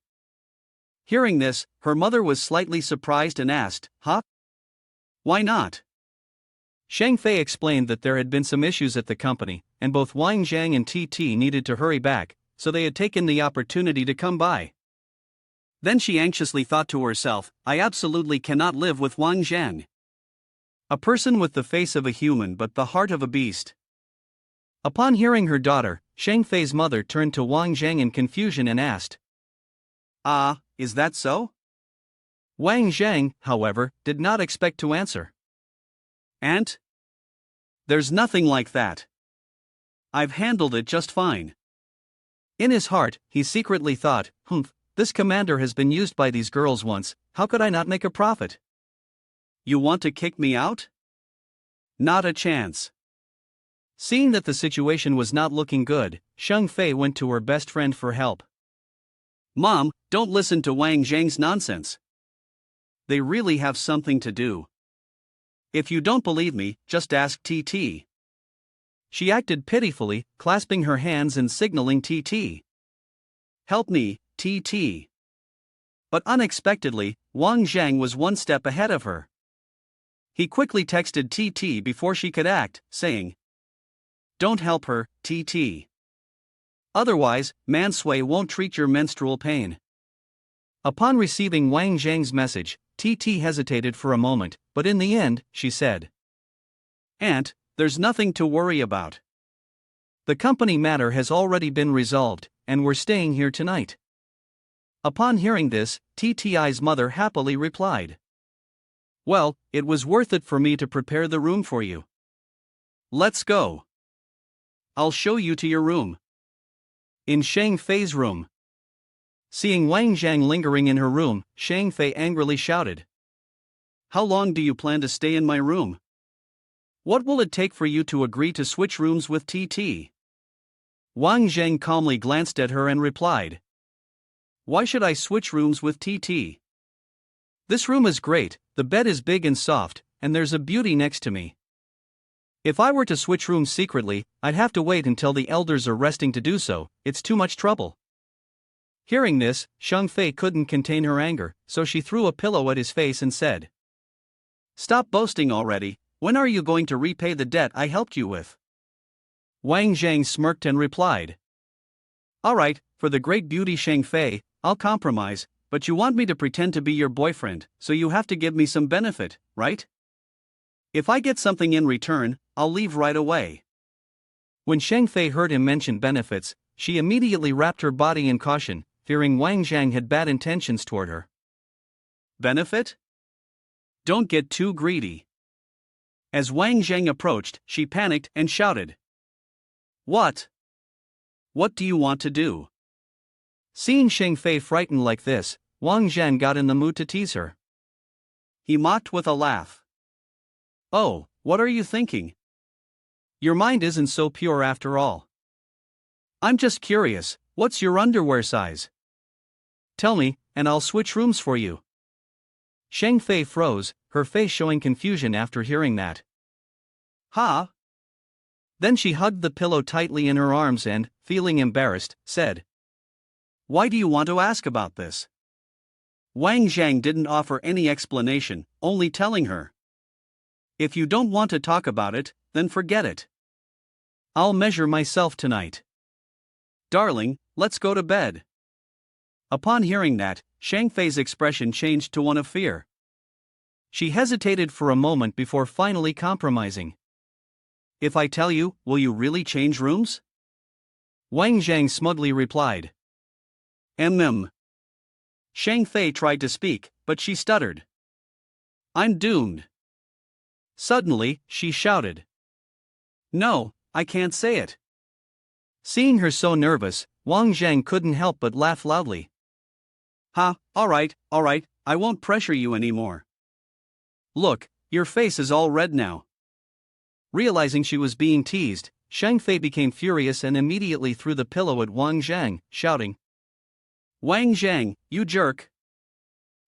Hearing this, her mother was slightly surprised and asked, Why not? Shang Fei explained that there had been some issues at the company, and both Wang Jang and Titi needed to hurry back, so they had taken the opportunity to come by. Then she anxiously thought to herself, I absolutely cannot live with Wang Jang. A person with the face of a human but the heart of a beast. Upon hearing her daughter, Shang Fei's mother turned to Wang Jang in confusion and asked, "Ah, is that so?" Wang Jang, however, did not expect to answer. "Aunt? There's nothing like that. I've handled it just fine." In his heart, he secretly thought, this commander has been used by these girls once, how could I not make a profit? "You want to kick me out?" "Not a chance." Seeing that the situation was not looking good, Shang Fei went to her best friend for help. "Mom, don't listen to Wang Zhang's nonsense. They really have something to do. If you don't believe me, just ask Titi." She acted pitifully, clasping her hands and signaling Titi. "Help me, Titi." But unexpectedly, Wang Jang was one step ahead of her. He quickly texted Titi before she could act, saying, "Don't help her, Titi. Otherwise, Mansui won't treat your menstrual pain." Upon receiving Wang Zhang's message, Titi hesitated for a moment, but in the end, she said, "Aunt, there's nothing to worry about. The company matter has already been resolved, and we're staying here tonight." Upon hearing this, Tti's mother happily replied, "Well, it was worth it for me to prepare the room for you. Let's go. I'll show you to your room." In Shang Fei's room. Seeing Wang Jang lingering in her room, Shang Fei angrily shouted, "How long do you plan to stay in my room? What will it take for you to agree to switch rooms with TT?" Wang Jang calmly glanced at her and replied, "Why should I switch rooms with TT? This room is great, the bed is big and soft, and there's a beauty next to me. If I were to switch rooms secretly, I'd have to wait until the elders are resting to do so, it's too much trouble." Hearing this, Shang Fei couldn't contain her anger, so she threw a pillow at his face and said, "Stop boasting already, when are you going to repay the debt I helped you with?" Wang Jang smirked and replied, "Alright, for the great beauty Shang Fei, I'll compromise, but you want me to pretend to be your boyfriend, so you have to give me some benefit, right? If I get something in return, I'll leave right away." When Shang Fei heard him mention benefits, she immediately wrapped her body in caution, fearing Wang Jang had bad intentions toward her. "Benefit? Don't get too greedy." As Wang Jang approached, she panicked and shouted, "What? What do you want to do?" Seeing Shang Fei frightened like this, Wang Jang got in the mood to tease her. He mocked with a laugh. "Oh, what are you thinking? Your mind isn't so pure after all. I'm just curious, what's your underwear size? Tell me, and I'll switch rooms for you." Shang Fei froze, her face showing confusion after hearing that. "Huh?" Then she hugged the pillow tightly in her arms and, feeling embarrassed, said, "Why do you want to ask about this?" Wang Jang didn't offer any explanation, only telling her, "If you don't want to talk about it, then forget it. I'll measure myself tonight. Darling, let's go to bed." Upon hearing that, Shang Fei's expression changed to one of fear. She hesitated for a moment before finally compromising. "If I tell you, will you really change rooms?" Wang Jang smugly replied, "Mm." Shang Fei tried to speak, but she stuttered. "I'm doomed." Suddenly, she shouted, "No, I can't say it." Seeing her so nervous, Wang Jang couldn't help but laugh loudly. "Ha, alright, I won't pressure you anymore. Look, your face is all red now." Realizing she was being teased, Shang Fei became furious and immediately threw the pillow at Wang Jang, shouting, "Wang Jang, you jerk!"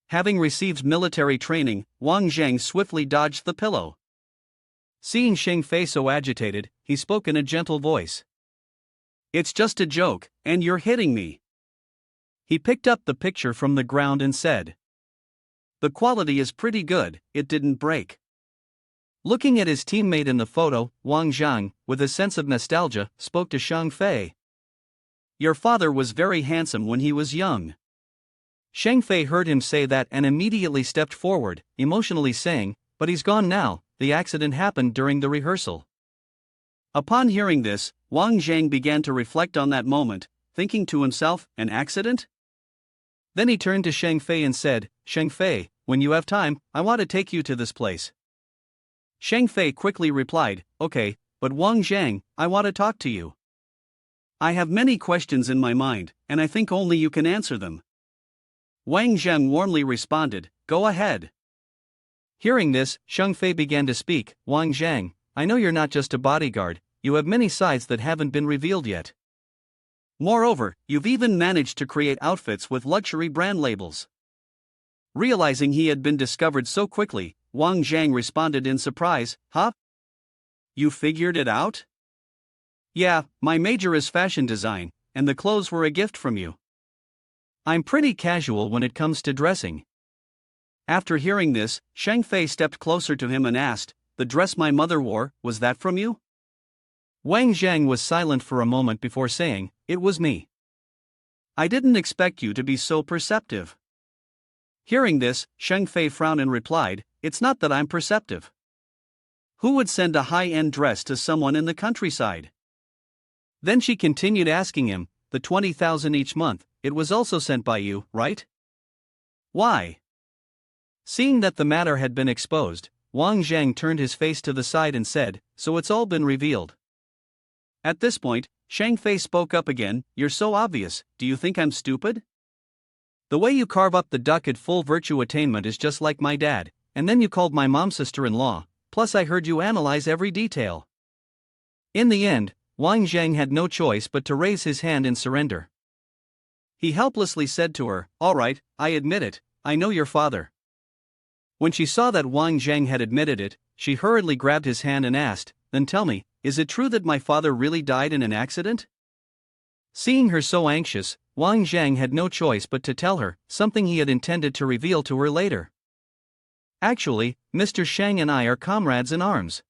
Having received military training, Wang Jang swiftly dodged the pillow. Seeing Shang Fei so agitated, he spoke in a gentle voice. "It's just a joke, and you're hitting me." He picked up the picture from the ground and said, "The quality is pretty good, it didn't break." Looking at his teammate in the photo, Wang Jang, with a sense of nostalgia, spoke to Shang Fei. "Your father was very handsome when he was young." Shang Fei heard him say that and immediately stepped forward, emotionally saying, "But he's gone now, the accident happened during the rehearsal." Upon hearing this, Wang Jang began to reflect on that moment, thinking to himself, an accident? Then he turned to Shang Fei and said, "Shang Fei, when you have time, I want to take you to this place." Shang Fei quickly replied, "Okay, but Wang Jang, I want to talk to you. I have many questions in my mind, and I think only you can answer them." Wang Zheng warmly responded, "Go ahead." Hearing this, Shang Fei began to speak, "Wang Zhang, I know you're not just a bodyguard, you have many sides that haven't been revealed yet. Moreover, you've even managed to create outfits with luxury brand labels." Realizing he had been discovered so quickly, Wang Zhang responded in surprise, "Huh? You figured it out?" "Yeah, my major is fashion design, and the clothes were a gift from you. I'm pretty casual when it comes to dressing." After hearing this, Shang Fei stepped closer to him and asked, "The dress my mother wore, was that from you?" Wang Zhang was silent for a moment before saying, "It was me." "I didn't expect you to be so perceptive." Hearing this, Shang Fei frowned and replied, "It's not that I'm perceptive. Who would send a high-end dress to someone in the countryside?" Then she continued asking him, "The 20,000 each month, it was also sent by you, right?" "Why?" Seeing that the matter had been exposed, Wang Zhang turned his face to the side and said, "So it's all been revealed." At this point, Shang Fei spoke up again, "You're so obvious, do you think I'm stupid? The way you carve up the duck at full virtue attainment is just like my dad, and then you called my mom sister-in-law, plus I heard you analyze every detail." In the end, Wang Zhang had no choice but to raise his hand in surrender. He helplessly said to her, "All right, I admit it, I know your father." When she saw that Wang Zhang had admitted it, she hurriedly grabbed his hand and asked, "Then tell me, is it true that my father really died in an accident?" Seeing her so anxious, Wang Zhang had no choice but to tell her, something he had intended to reveal to her later. "Actually, Mr. Shang and I are comrades in arms.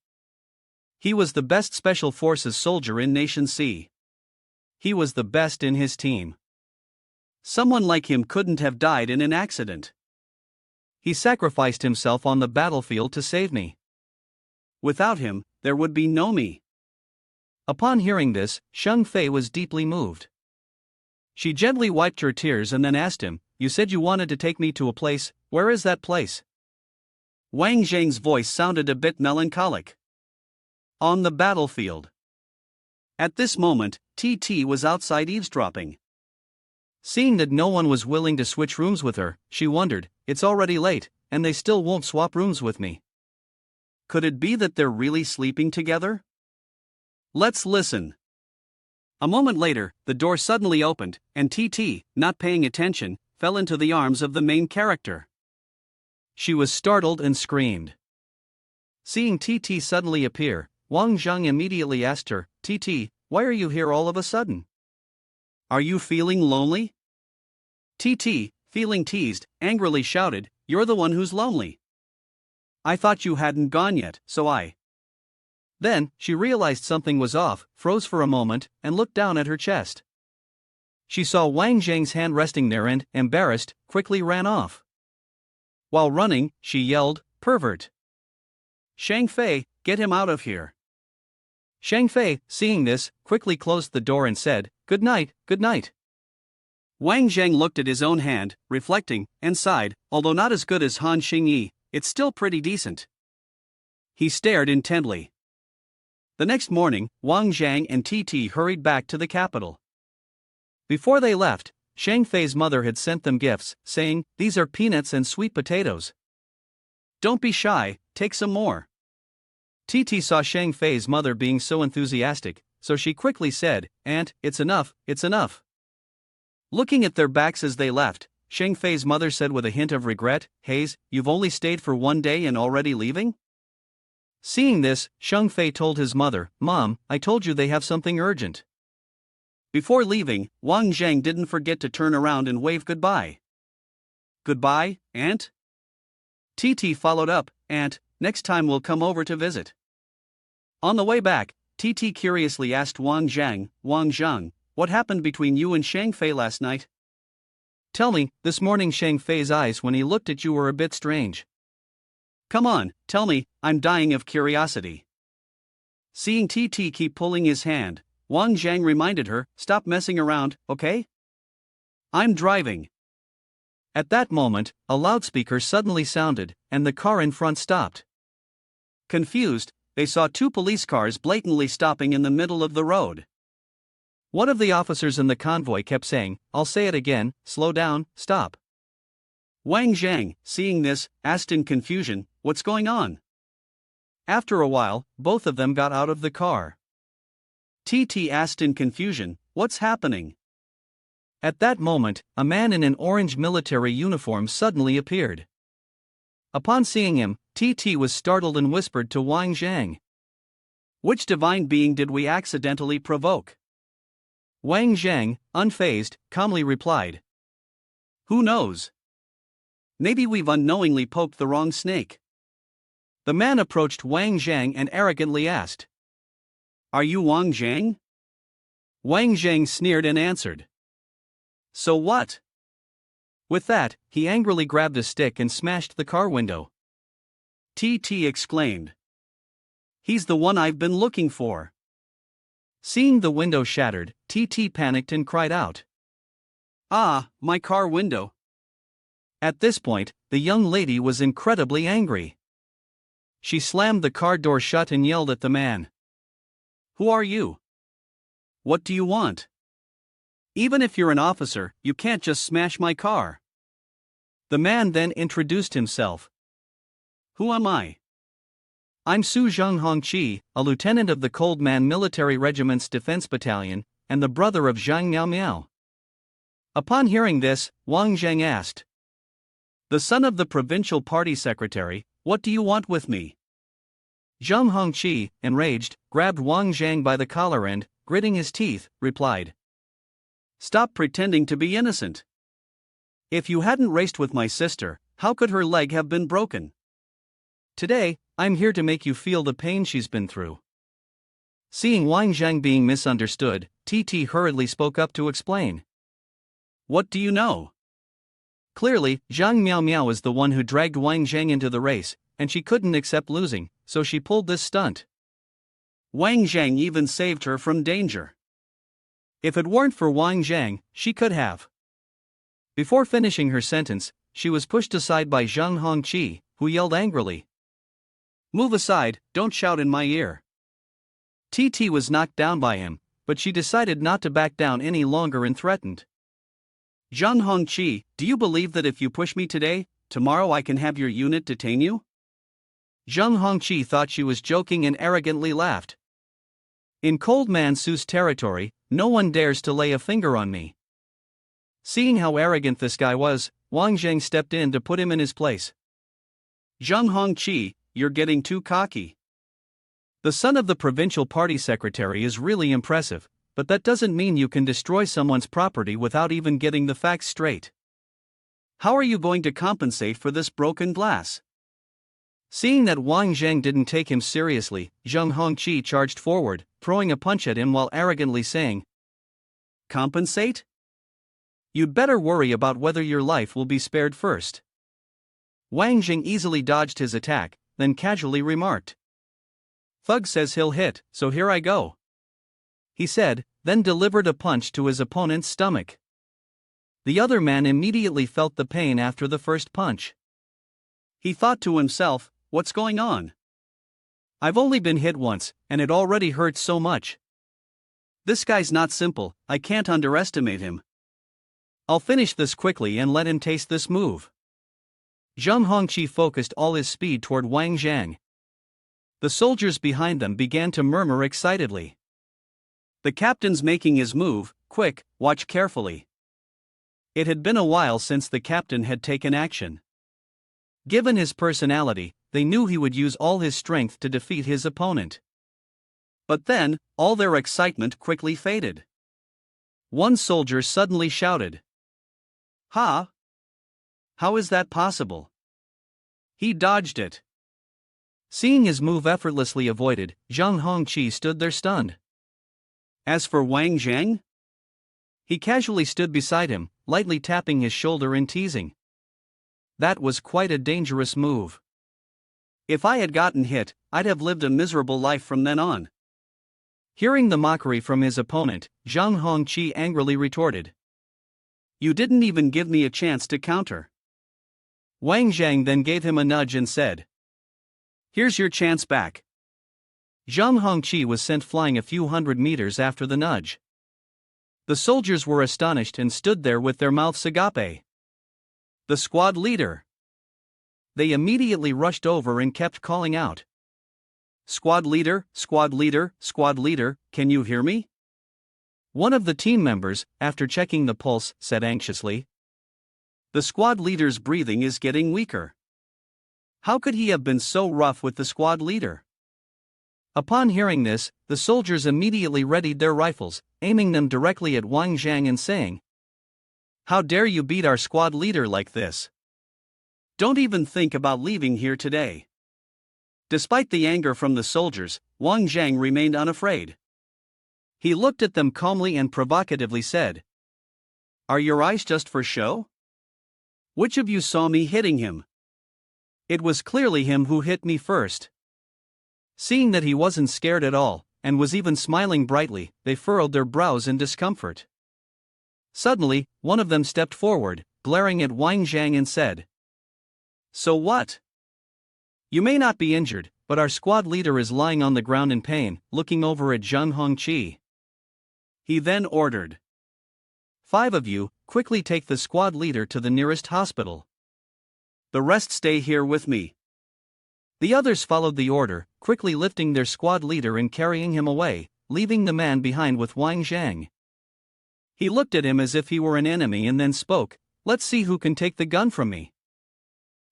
He was the best special forces soldier in Nation C. He was the best in his team. Someone like him couldn't have died in an accident. He sacrificed himself on the battlefield to save me. Without him, there would be no me." Upon hearing this, Shang Fei was deeply moved. She gently wiped her tears and then asked him, "You said you wanted to take me to a place, where is that place?" Wang Zhang's voice sounded a bit melancholic. "On the battlefield." At this moment, Titi was outside eavesdropping. Seeing that no one was willing to switch rooms with her, she wondered, "It's already late, and they still won't swap rooms with me. Could it be that they're really sleeping together? Let's listen." A moment later, the door suddenly opened, and Titi, not paying attention, fell into the arms of the main character. She was startled and screamed. Seeing Titi suddenly appear, Wang Zhang immediately asked her, "Titi, why are you here all of a sudden? Are you feeling lonely?" Titi, feeling teased, angrily shouted, "You're the one who's lonely. I thought you hadn't gone yet, so I." Then, she realized something was off, froze for a moment, and looked down at her chest. She saw Wang Zhang's hand resting there and, embarrassed, quickly ran off. While running, she yelled, "Pervert! "Shang Fei, get him out of here." Shang Fei, seeing this, quickly closed the door and said, "Good night, good night." Wang Zhang looked at his own hand, reflecting, and sighed, "Although not as good as Han Xingyi, it's still pretty decent." He stared intently. The next morning, Wang Zhang and Titi hurried back to the capital. Before they left, Shang Fei's mother had sent them gifts, saying, "These are peanuts and sweet potatoes. Don't be shy, take some more." Titi saw Shang Fei's mother being so enthusiastic, so she quickly said, "Aunt, it's enough, it's enough." Looking at their backs as they left, Shang Fei's mother said with a hint of regret, "Haze, you've only stayed for one day and already leaving?" Seeing this, Shang Fei told his mother, "Mom, I told you they have something urgent." Before leaving, Wang Zhang didn't forget to turn around and wave goodbye. "Goodbye, Aunt?" Titi followed up, "Aunt, next time we'll come over to visit." On the way back, Titi curiously asked Wang Zhang, "Wang Zhang, what happened between you and Shang Fei last night?" Tell me, this morning Shang Fei's eyes when he looked at you were a bit strange. Come on, tell me, I'm dying of curiosity. Seeing Titi keep pulling his hand, Wang Jang reminded her, stop messing around, okay? I'm driving. At that moment, a loudspeaker suddenly sounded, and the car in front stopped. Confused, they saw two police cars blatantly stopping in the middle of the road. One of the officers in the convoy kept saying, I'll say it again, slow down, stop. Wang Jang, seeing this, asked in confusion, what's going on? After a while, both of them got out of the car. Titi asked in confusion, what's happening? At that moment, a man in an orange military uniform suddenly appeared. Upon seeing him, Titi was startled and whispered to Wang Jang, which divine being did we accidentally provoke? Wang Jang, unfazed, calmly replied, who knows? Maybe we've unknowingly poked the wrong snake. The man approached Wang Jang and arrogantly asked, are you Wang Jang? Wang Jang sneered and answered, so what? With that, he angrily grabbed a stick and smashed the car window. Titi exclaimed, he's the one I've been looking for. Seeing the window shattered, Titi panicked and cried out, ah, my car window. At this point, the young lady was incredibly angry. She slammed the car door shut and yelled at the man, who are you? What do you want? Even if you're an officer, you can't just smash my car. The man then introduced himself. Who am I? I'm Su Zhonghongqi, a lieutenant of the Cold Man Military Regiment's Defense Battalion, and the brother of Zhang Miao. Upon hearing this, Wang Jang asked, the son of the provincial party secretary, what do you want with me? Zhonghongqi, enraged, grabbed Wang Jang by the collar and, gritting his teeth, replied, stop pretending to be innocent. If you hadn't raced with my sister, how could her leg have been broken? Today, I'm here to make you feel the pain she's been through. Seeing Wang Jang being misunderstood, Titi hurriedly spoke up to explain. What do you know? Clearly, Zhang Miao is the one who dragged Wang Jang into the race, and she couldn't accept losing, so she pulled this stunt. Wang Jang even saved her from danger. If it weren't for Wang Jang, she could have. Before finishing her sentence, she was pushed aside by Zhonghongqi, who yelled angrily, move aside, don't shout in my ear. Titi was knocked down by him, but she decided not to back down any longer and threatened, Zhonghongqi, do you believe that if you push me today, tomorrow I can have your unit detain you? Zhonghongqi thought she was joking and arrogantly laughed. In Cold Man Su's territory, no one dares to lay a finger on me. Seeing how arrogant this guy was, Wang Jang stepped in to put him in his place. Zhonghongqi, you're getting too cocky. The son of the provincial party secretary is really impressive, but that doesn't mean you can destroy someone's property without even getting the facts straight. How are you going to compensate for this broken glass? Seeing that Wang Jang didn't take him seriously, Zhonghongqi charged forward, throwing a punch at him while arrogantly saying, compensate? You'd better worry about whether your life will be spared first. Wang Jang easily dodged his attack, then casually remarked, Thug says he'll hit, so here I go. He said, then delivered a punch to his opponent's stomach. The other man immediately felt the pain after the first punch. He thought to himself, what's going on? I've only been hit once, and it already hurts so much. This guy's not simple, I can't underestimate him. I'll finish this quickly and let him taste this move. Zhonghongqi focused all his speed toward Wang Jang. The soldiers behind them began to murmur excitedly. The captain's making his move, quick, watch carefully. It had been a while since the captain had taken action. Given his personality, they knew he would use all his strength to defeat his opponent. But then, all their excitement quickly faded. One soldier suddenly shouted, Ha! How is that possible? He dodged it. Seeing his move effortlessly avoided, Zhonghongqi stood there stunned. As for Wang Jang? He casually stood beside him, lightly tapping his shoulder and teasing. That was quite a dangerous move. If I had gotten hit, I'd have lived a miserable life from then on. Hearing the mockery from his opponent, Zhang Hongqi angrily retorted. You didn't even give me a chance to counter. Wang Jang then gave him a nudge and said, Here's your chance back. Zhang Hongqi was sent flying a few hundred meters after the nudge. The soldiers were astonished and stood there with their mouths agape. The squad leader. They immediately rushed over and kept calling out. Squad leader, squad leader, squad leader, can you hear me? One of the team members, after checking the pulse, said anxiously. The squad leader's breathing is getting weaker. How could he have been so rough with the squad leader? Upon hearing this, the soldiers immediately readied their rifles, aiming them directly at Wang Jang and saying, How dare you beat our squad leader like this? Don't even think about leaving here today. Despite the anger from the soldiers, Wang Jang remained unafraid. He looked at them calmly and provocatively said, Are your eyes just for show? Which of you saw me hitting him? It was clearly him who hit me first. Seeing that he wasn't scared at all, and was even smiling brightly, they furrowed their brows in discomfort. Suddenly, one of them stepped forward, glaring at Wang Jang and said, So what? You may not be injured, but our squad leader is lying on the ground in pain, looking over at Zhang Hongqi. He then ordered, 5 of you, quickly take the squad leader to the nearest hospital. The rest stay here with me. The others followed the order, quickly lifting their squad leader and carrying him away, leaving the man behind with Wang Jang. He looked at him as if he were an enemy and then spoke, Let's see who can take the gun from me.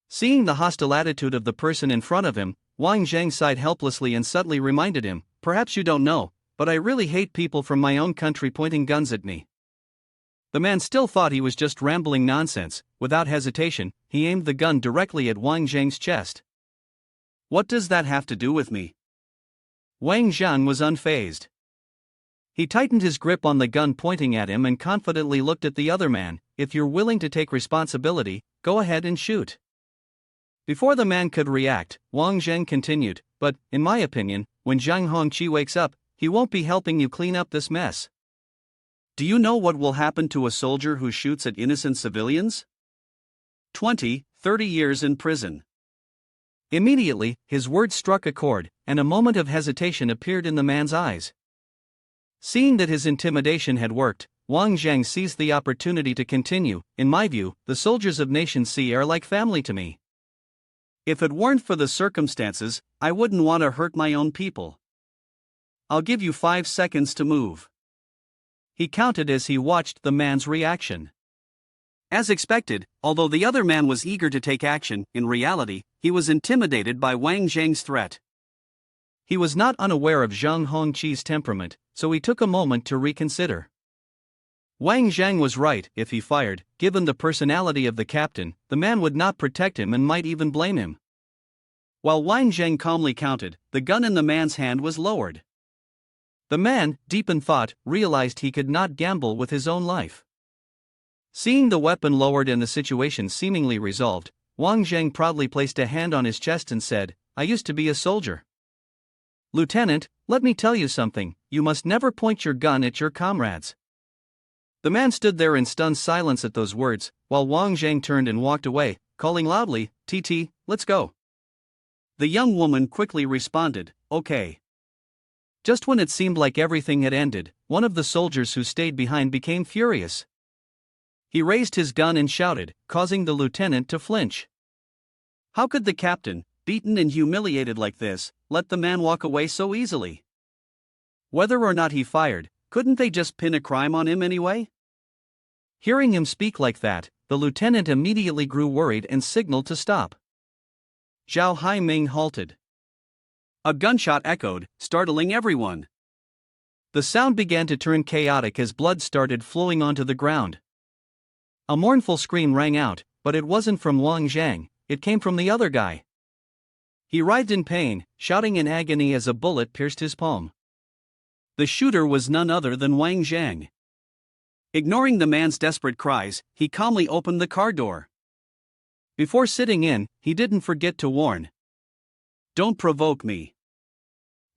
Seeing the hostile attitude of the person in front of him, Wang Jang sighed helplessly and subtly reminded him, Perhaps you don't know, but I really hate people from my own country pointing guns at me. The man still thought he was just rambling nonsense. Without hesitation, he aimed the gun directly at Wang Jang's chest. What does that have to do with me? Wang Jang was unfazed. He tightened his grip on the gun pointing at him and confidently looked at the other man. If you're willing to take responsibility, go ahead and shoot. Before the man could react, Wang Jang continued, But, in my opinion, when Zhang Hongqi wakes up, he won't be helping you clean up this mess. Do you know what will happen to a soldier who shoots at innocent civilians? 20, 30 years in prison. Immediately, his words struck a chord, and a moment of hesitation appeared in the man's eyes. Seeing that his intimidation had worked, Wang Jang seized the opportunity to continue. In my view, the soldiers of Nation C are like family to me. If it weren't for the circumstances, I wouldn't want to hurt my own people. I'll give you 5 seconds to move. He counted as he watched the man's reaction. As expected, although the other man was eager to take action, in reality, he was intimidated by Wang Jang's threat. He was not unaware of Zhang Hongqi's temperament, so he took a moment to reconsider. Wang Jang was right. If he fired, given the personality of the captain, the man would not protect him and might even blame him. While Wang Jang calmly counted, the gun in the man's hand was lowered. The man, deep in thought, realized he could not gamble with his own life. Seeing the weapon lowered and the situation seemingly resolved, Wang Jang proudly placed a hand on his chest and said, I used to be a soldier. Lieutenant, let me tell you something, you must never point your gun at your comrades. The man stood there in stunned silence at those words, while Wang Jang turned and walked away, calling loudly, Titi, let's go. The young woman quickly responded, Okay. Just when it seemed like everything had ended, one of the soldiers who stayed behind became furious. He raised his gun and shouted, causing the lieutenant to flinch. How could the captain, beaten and humiliated like this, let the man walk away so easily? Whether or not he fired, couldn't they just pin a crime on him anyway? Hearing him speak like that, the lieutenant immediately grew worried and signaled to stop. Zhao Haiming halted. A gunshot echoed, startling everyone. The sound began to turn chaotic as blood started flowing onto the ground. A mournful scream rang out, but it wasn't from Wang Jang, it came from the other guy. He writhed in pain, shouting in agony as a bullet pierced his palm. The shooter was none other than Wang Jang. Ignoring the man's desperate cries, he calmly opened the car door. Before sitting in, he didn't forget to warn, "Don't provoke me."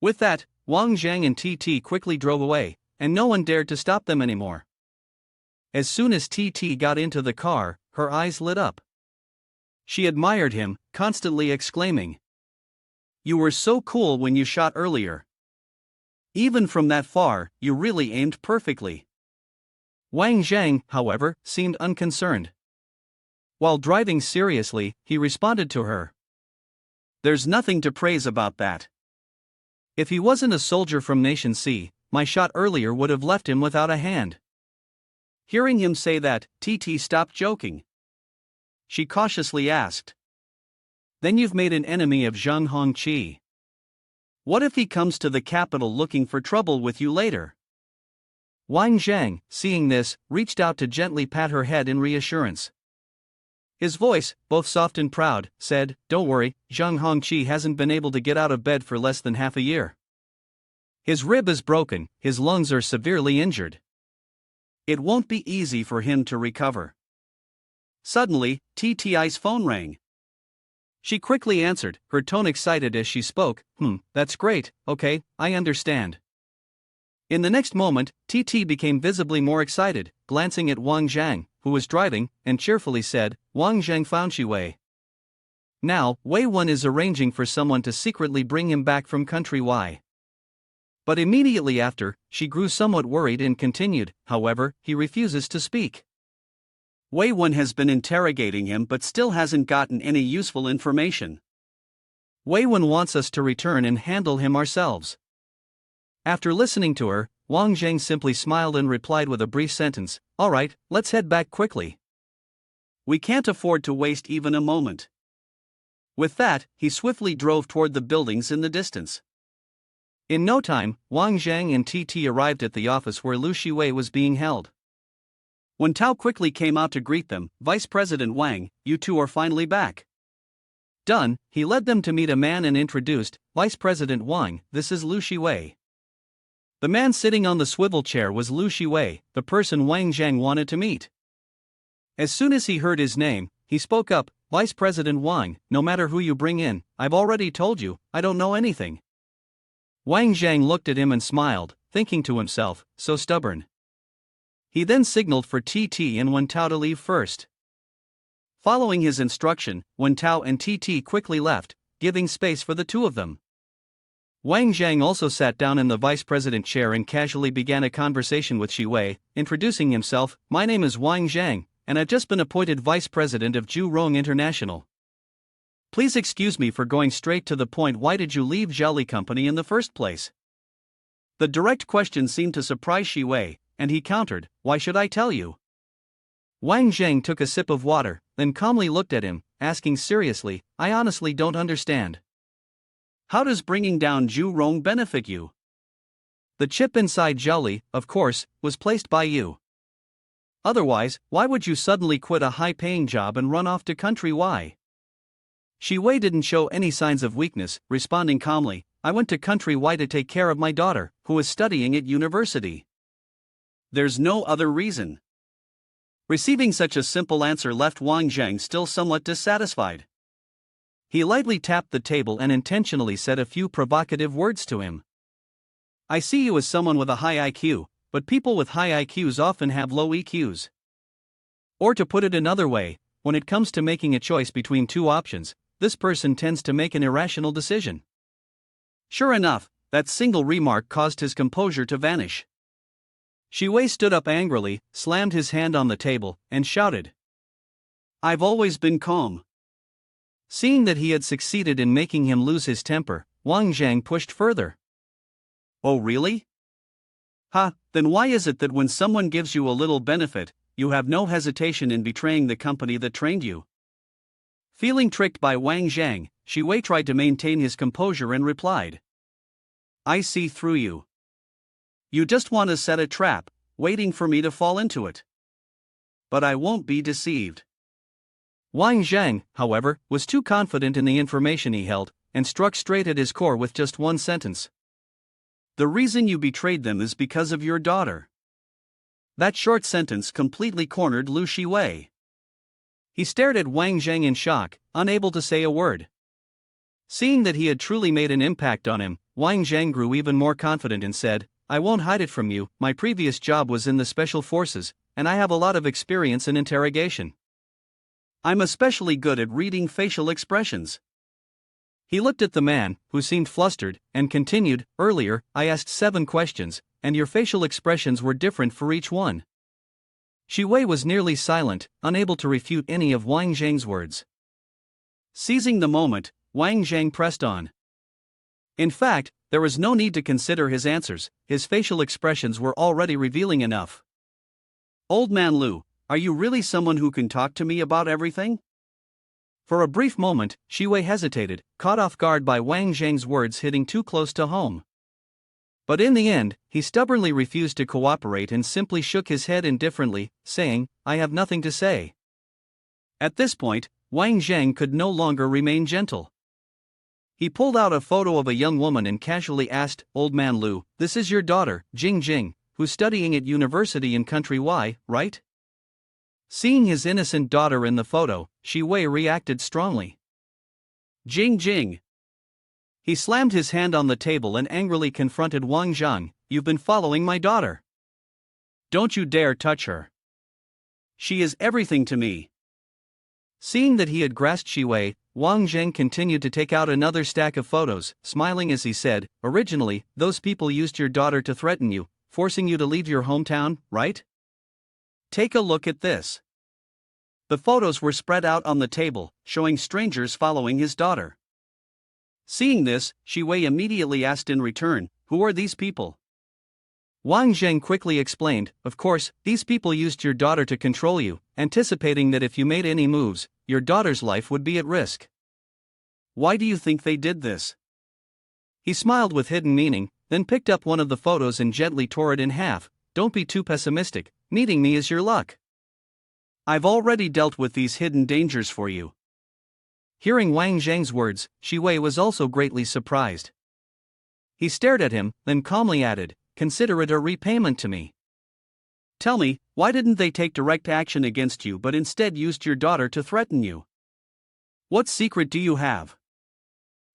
With that, Wang Jang and Titi quickly drove away, and no one dared to stop them anymore. As soon as Titi got into the car, her eyes lit up. She admired him, constantly exclaiming, "You were so cool when you shot earlier. Even from that far, you really aimed perfectly." Wang Jang, however, seemed unconcerned. While driving seriously, he responded to her, "There's nothing to praise about that. If he wasn't a soldier from Nation C, my shot earlier would have left him without a hand." Hearing him say that, Titi stopped joking. She cautiously asked, "Then you've made an enemy of Zhang Hongqi. What if he comes to the capital looking for trouble with you later?" Wang Jang, seeing this, reached out to gently pat her head in reassurance. His voice, both soft and proud, said, "Don't worry, Zhang Hongqi hasn't been able to get out of bed for less than half a year. His rib is broken, his lungs are severely injured. It won't be easy for him to recover." Suddenly, TTI's phone rang. She quickly answered, her tone excited as she spoke, "That's great, okay, I understand." In the next moment, TT became visibly more excited, glancing at Wang Jang, who was driving, and cheerfully said, "Wang Jang found Wei. Now, Wei Wan is arranging for someone to secretly bring him back from country Y." But immediately after, she grew somewhat worried and continued, "However, he refuses to speak. Wei Wan has been interrogating him but still hasn't gotten any useful information. Wei Wan wants us to return and handle him ourselves." After listening to her, Wang Jang simply smiled and replied with a brief sentence, "All right, let's head back quickly. We can't afford to waste even a moment." With that, he swiftly drove toward the buildings in the distance. In no time, Wang Jang and Titi arrived at the office where Lu Shiwei was being held. When Tao quickly came out to greet them, "Vice President Wang, you two are finally back." Done, he led them to meet a man and introduced, "Vice President Wang, this is Lu Shiwei." The man sitting on the swivel chair was Lu Shiwei, the person Wang Jang wanted to meet. As soon as he heard his name, he spoke up, "Vice President Wang, no matter who you bring in, I've already told you, I don't know anything." Wang Jang looked at him and smiled, thinking to himself, "So stubborn." He then signaled for TT and Wen Tao to leave first. Following his instruction, Wen Tao and TT quickly left, giving space for the two of them. Wang Jang also sat down in the vice president chair and casually began a conversation with Shiwei, introducing himself, "My name is Wang Jang, and I've just been appointed vice president of Zhurong International. Please excuse me for going straight to the point. Why did you leave Jiali Company in the first place?" The direct question seemed to surprise Shiwei, and he countered, "Why should I tell you?" Wang Jang took a sip of water, then calmly looked at him, asking seriously, "I honestly don't understand. How does bringing down Zhurong benefit you? The chip inside Jiali, of course, was placed by you. Otherwise, why would you suddenly quit a high-paying job and run off to country Y?" Shiwei didn't show any signs of weakness, responding calmly, "I went to country Y to take care of my daughter, who is studying at university. There's no other reason." Receiving such a simple answer left Wang Jang still somewhat dissatisfied. He lightly tapped the table and intentionally said a few provocative words to him. "I see you as someone with a high IQ, but people with high IQs often have low EQs. Or to put it another way, when it comes to making a choice between two options, this person tends to make an irrational decision." Sure enough, that single remark caused his composure to vanish. Shiwei stood up angrily, slammed his hand on the table, and shouted, "I've always been calm." Seeing that he had succeeded in making him lose his temper, Wang Jang pushed further. "Oh really? Then why is it that when someone gives you a little benefit, you have no hesitation in betraying the company that trained you?" Feeling tricked by Wang Jang, Shiwei tried to maintain his composure and replied, "I see through you. You just want to set a trap, waiting for me to fall into it. But I won't be deceived." Wang Jang, however, was too confident in the information he held, and struck straight at his core with just one sentence. "The reason you betrayed them is because of your daughter. That short sentence completely cornered Lu Shiwei. He stared at Wang Jang in shock, unable to say a word. Seeing that he had truly made an impact on him, Wang Jang grew even more confident and said, "I won't hide it from you, my previous job was in the special forces, and I have a lot of experience in interrogation. I'm especially good at reading facial expressions." He looked at the man, who seemed flustered, and continued, "Earlier, I asked 7 questions, and your facial expressions were different for each one." Shi Wei was nearly silent, unable to refute any of Wang Zhang's words. Seizing the moment, Wang Zhang pressed on. In fact, there was no need to consider his answers, his facial expressions were already revealing enough. "Old man Lu, are you really someone who can talk to me about everything?" For a brief moment, Shi Wei hesitated, caught off guard by Wang Zhang's words hitting too close to home. But in the end, he stubbornly refused to cooperate and simply shook his head indifferently, saying, "I have nothing to say." At this point, Wang Zhang could no longer remain gentle. He pulled out a photo of a young woman and casually asked, "Old man Lu, this is your daughter, Jing Jing, who's studying at university in country Y, right?" Seeing his innocent daughter in the photo, Shi Wei reacted strongly. "Jing Jing." He slammed his hand on the table and angrily confronted Wang Zhang, "You've been following my daughter. Don't you dare touch her. She is everything to me." Seeing that he had grasped Shi Wei, Wang Zhang continued to take out another stack of photos, smiling as he said, "Originally, those people used your daughter to threaten you, forcing you to leave your hometown, right? Take a look at this." The photos were spread out on the table, showing strangers following his daughter. Seeing this, Shi Wei immediately asked in return, "Who are these people?" Wang Zhang quickly explained, "Of course, these people used your daughter to control you, anticipating that if you made any moves, your daughter's life would be at risk." "Why do you think they did this?" He smiled with hidden meaning, then picked up one of the photos and gently tore it in half. "Don't be too pessimistic, meeting me is your luck. I've already dealt with these hidden dangers for you." Hearing Wang Zhang's words, Shi Wei was also greatly surprised. He stared at him, then calmly added, "Consider it a repayment to me. Tell me, why didn't they take direct action against you but instead used your daughter to threaten you? What secret do you have?"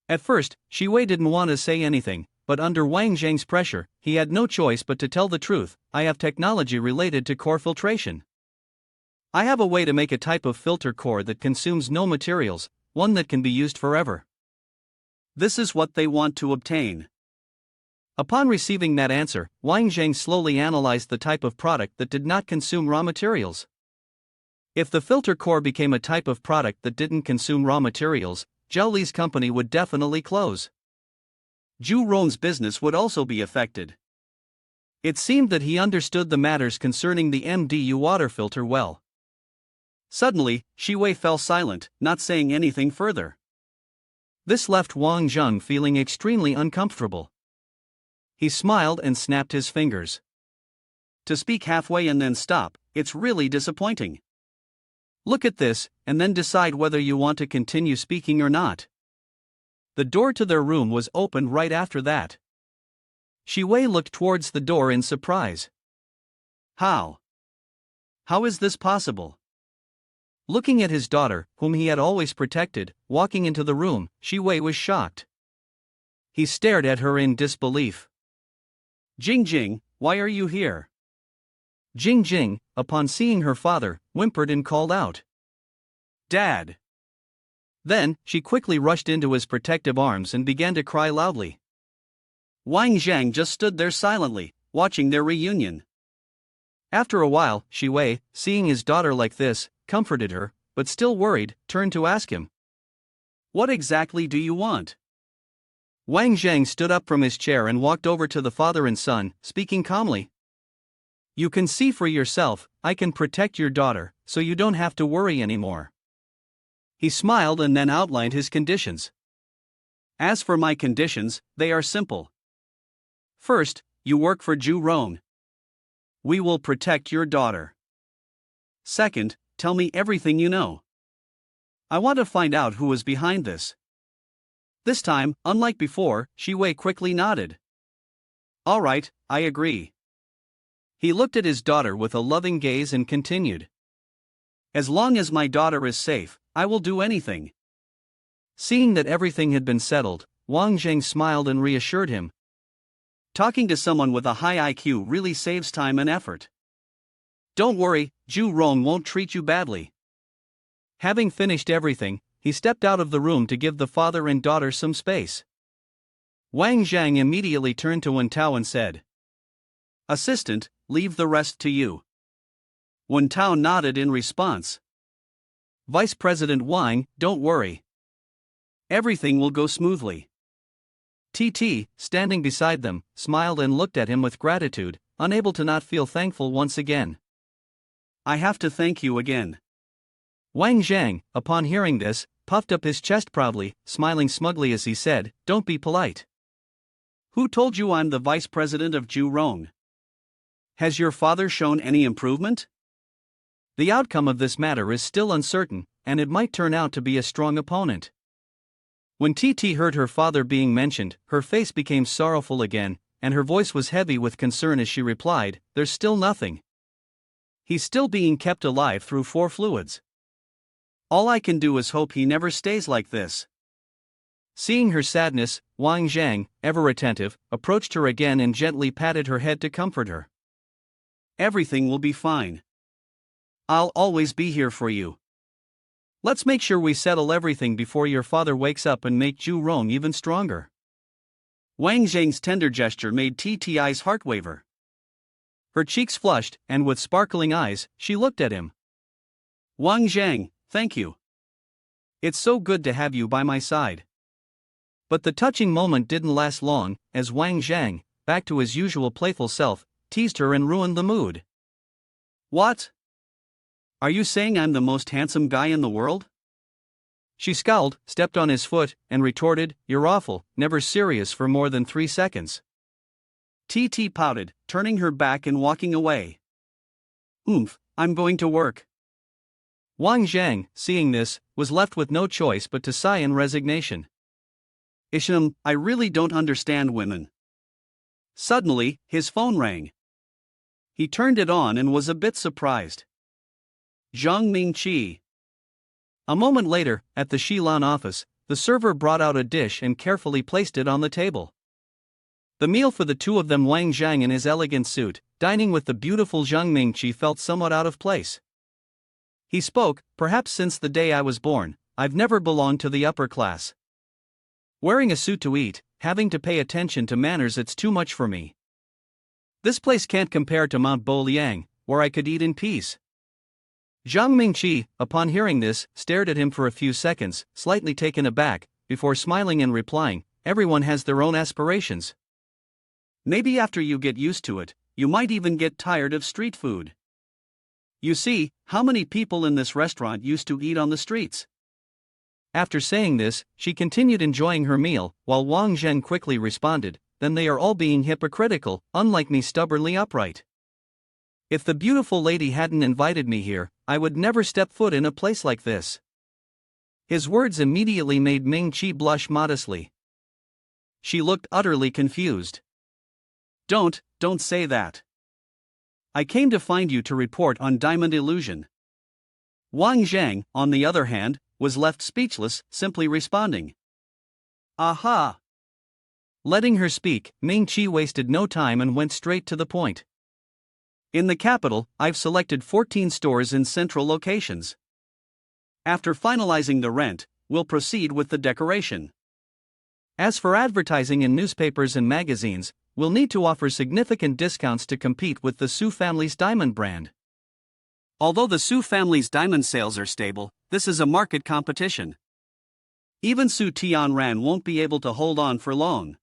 At first, Shi Wei didn't want to say anything, but under Wang Zhang's pressure, he had no choice but to tell the truth. "I have technology related to core filtration. I have a way to make a type of filter core that consumes no materials, one that can be used forever. This is what they want to obtain." Upon receiving that answer, Wang Zhang slowly analyzed the type of product that did not consume raw materials. If the filter core became a type of product that didn't consume raw materials, Zhao Li's company would definitely close. Zhu Ron's business would also be affected. It seemed that he understood the matters concerning the MDU water filter well. Suddenly, Shi Wei fell silent, not saying anything further. This left Wang Zhang feeling extremely uncomfortable. He smiled and snapped his fingers. To speak halfway and then stop, it's really disappointing. Look at this, and then decide whether you want to continue speaking or not. The door to their room was opened right after that. Shi Wei looked towards the door in surprise. How? How is this possible? Looking at his daughter, whom he had always protected, walking into the room, Shi Wei was shocked. He stared at her in disbelief. "Jing Jing, why are you here?" Jing Jing, upon seeing her father, whimpered and called out, "Dad!" Then, she quickly rushed into his protective arms and began to cry loudly. Wang Zhang just stood there silently, watching their reunion. After a while, Shi Wei, seeing his daughter like this, comforted her, but still worried, turned to ask him, "What exactly do you want?" Wang Zhang stood up from his chair and walked over to the father and son, speaking calmly. "You can see for yourself, I can protect your daughter, so you don't have to worry anymore." He smiled and then outlined his conditions. "As for my conditions, they are simple. First, you work for Zhu Ron. We will protect your daughter. Second, tell me everything you know. I want to find out who was behind this." This time, unlike before, Shi Wei quickly nodded. "All right, I agree." He looked at his daughter with a loving gaze and continued. As long as my daughter is safe, I will do anything. Seeing that everything had been settled, Wang Jang smiled and reassured him. Talking to someone with a high IQ really saves time and effort. Don't worry, Zhu Rong won't treat you badly. Having finished everything, he stepped out of the room to give the father and daughter some space. Wang Jang immediately turned to Wen Tao and said, Assistant, leave the rest to you. Wen Tao nodded in response. Vice President Wang, don't worry. Everything will go smoothly. Titi, standing beside them, smiled and looked at him with gratitude, unable to not feel thankful once again. I have to thank you again. Wang Jang, upon hearing this, puffed up his chest proudly, smiling smugly as he said, Don't be polite. Who told you I'm the vice president of Zhu Rong? Has your father shown any improvement? The outcome of this matter is still uncertain, and it might turn out to be a strong opponent. When Titi heard her father being mentioned, her face became sorrowful again, and her voice was heavy with concern as she replied, There's still nothing. He's still being kept alive through 4 fluids. All I can do is hope he never stays like this. Seeing her sadness, Wang Jang, ever attentive, approached her again and gently patted her head to comfort her. Everything will be fine. I'll always be here for you. Let's make sure we settle everything before your father wakes up and make Zhu Rong even stronger. Wang Zhang's tender gesture made Tti's heart waver. Her cheeks flushed, and with sparkling eyes, she looked at him. Wang Zhang, thank you. It's so good to have you by my side. But the touching moment didn't last long, as Wang Jang, back to his usual playful self, teased her and ruined the mood. What? Are you saying I'm the most handsome guy in the world? She scowled, stepped on his foot, and retorted, You're awful, never serious for more than 3 seconds. Titi pouted, turning her back and walking away. I'm going to work. Wang Jang, seeing this, was left with no choice but to sigh in resignation. I really don't understand women. Suddenly, his phone rang. He turned it on and was a bit surprised. Zhang Mingqi. A moment later, at the Shilan office, the server brought out a dish and carefully placed it on the table. The meal for the two of them, Wang Jang in his elegant suit, dining with the beautiful Zhang Mingqi, felt somewhat out of place. He spoke, Perhaps since the day I was born, I've never belonged to the upper class. Wearing a suit to eat, having to pay attention to manners, it's too much for me. This place can't compare to Mount Bo Liang, where I could eat in peace. Zhang Mingqi, upon hearing this, stared at him for a few seconds, slightly taken aback, before smiling and replying, Everyone has their own aspirations. Maybe after you get used to it, you might even get tired of street food. You see, how many people in this restaurant used to eat on the streets? After saying this, she continued enjoying her meal, while Wang Zhen quickly responded, Then they are all being hypocritical, unlike me, stubbornly upright. If the beautiful lady hadn't invited me here, I would never step foot in a place like this. His words immediately made Mingqi blush modestly. She looked utterly confused. Don't say that. I came to find you to report on Diamond Illusion. Wang Zhang, on the other hand, was left speechless, simply responding. Aha! Letting her speak, Mingqi wasted no time and went straight to the point. In the capital, I've selected 14 stores in central locations. After finalizing the rent, we'll proceed with the decoration. As for advertising in newspapers and magazines, we'll need to offer significant discounts to compete with the Su family's diamond brand. Although the Su family's diamond sales are stable, this is a market competition. Even Su Tianran won't be able to hold on for long.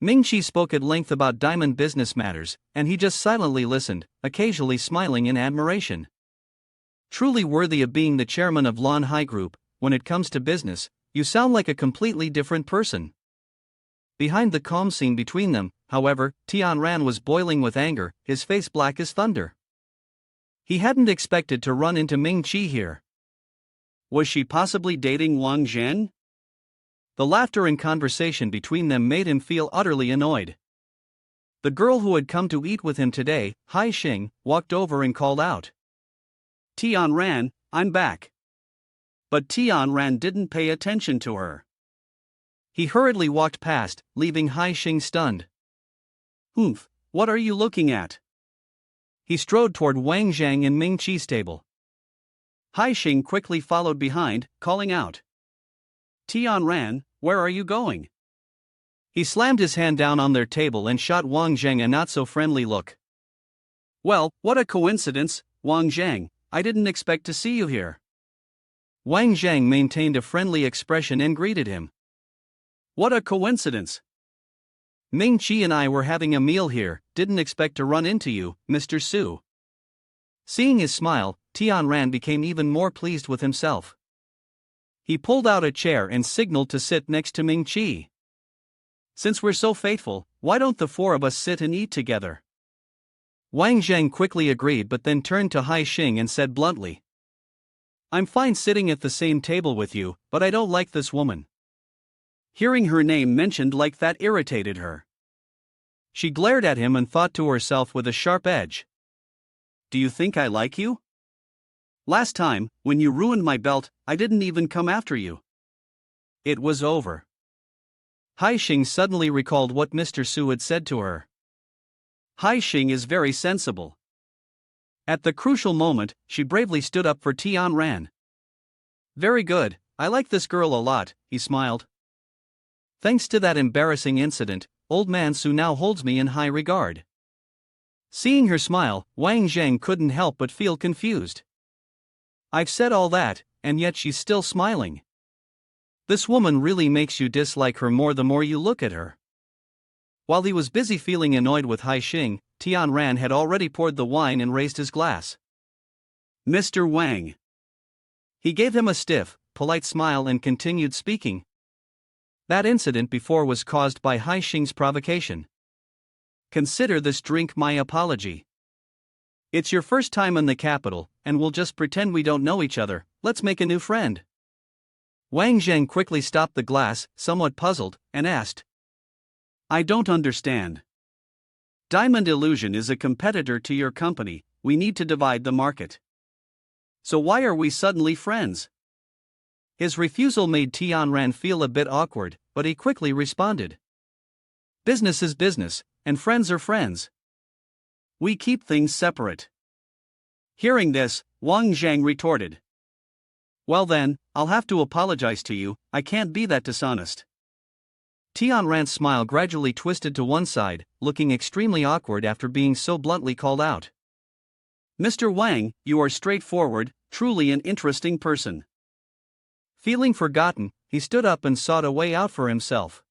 Mingqi spoke at length about diamond business matters, and he just silently listened, occasionally smiling in admiration. Truly worthy of being the chairman of Lan Hai Group, when it comes to business, you sound like a completely different person. Behind the calm scene between them, however, Tianran was boiling with anger, his face black as thunder. He hadn't expected to run into Mingqi here. Was she possibly dating Wang Zhen? The laughter and conversation between them made him feel utterly annoyed. The girl who had come to eat with him today, Hai Xing, walked over and called out. Tian Ran, I'm back. But Tian Ran didn't pay attention to her. He hurriedly walked past, leaving Hai Xing stunned. Oomph, what are you looking at? He strode toward Wang Jang and Ming Qi's table. Hai Xing quickly followed behind, calling out. Tian Ran, where are you going? He slammed his hand down on their table and shot Wang Jang a not-so-friendly look. Well, what a coincidence, Wang Jang, I didn't expect to see you here. Wang Jang maintained a friendly expression and greeted him. What a coincidence. Ming Qi and I were having a meal here, didn't expect to run into you, Mr. Su. Seeing his smile, Tian Ran became even more pleased with himself. He pulled out a chair and signaled to sit next to Ming Qi. Since we're so faithful, why don't the four of us sit and eat together? Wang Jang quickly agreed but then turned to Hai Xing and said bluntly. I'm fine sitting at the same table with you, but I don't like this woman. Hearing her name mentioned like that irritated her. She glared at him and thought to herself with a sharp edge. Do you think I like you? Last time, when you ruined my belt, I didn't even come after you. It was over. Hai Xing suddenly recalled what Mr. Su had said to her. Hai Xing is very sensible. At the crucial moment, she bravely stood up for Tian Ran. Very good, I like this girl a lot, he smiled. Thanks to that embarrassing incident, old man Su now holds me in high regard. Seeing her smile, Wang Jang couldn't help but feel confused. I've said all that, and yet she's still smiling. This woman really makes you dislike her more the more you look at her. While he was busy feeling annoyed with Hai Xing, Tian Ran had already poured the wine and raised his glass. Mr. Wang. He gave him a stiff, polite smile and continued speaking. That incident before was caused by Hai Xing's provocation. Consider this drink my apology. It's your first time in the capital, and we'll just pretend we don't know each other. Let's make a new friend. Wang Jang quickly stopped the glass, somewhat puzzled, and asked. I don't understand. Diamond Illusion is a competitor to your company, we need to divide the market. So why are we suddenly friends? His refusal made Tian Ran feel a bit awkward, but he quickly responded. Business is business, and friends are friends. We keep things separate. Hearing this, Wang Jang retorted. Well then, I'll have to apologize to you, I can't be that dishonest. Tian Ran's smile gradually twisted to one side, looking extremely awkward after being so bluntly called out. Mr. Wang, you are straightforward, truly an interesting person. Feeling forgotten, he stood up and sought a way out for himself.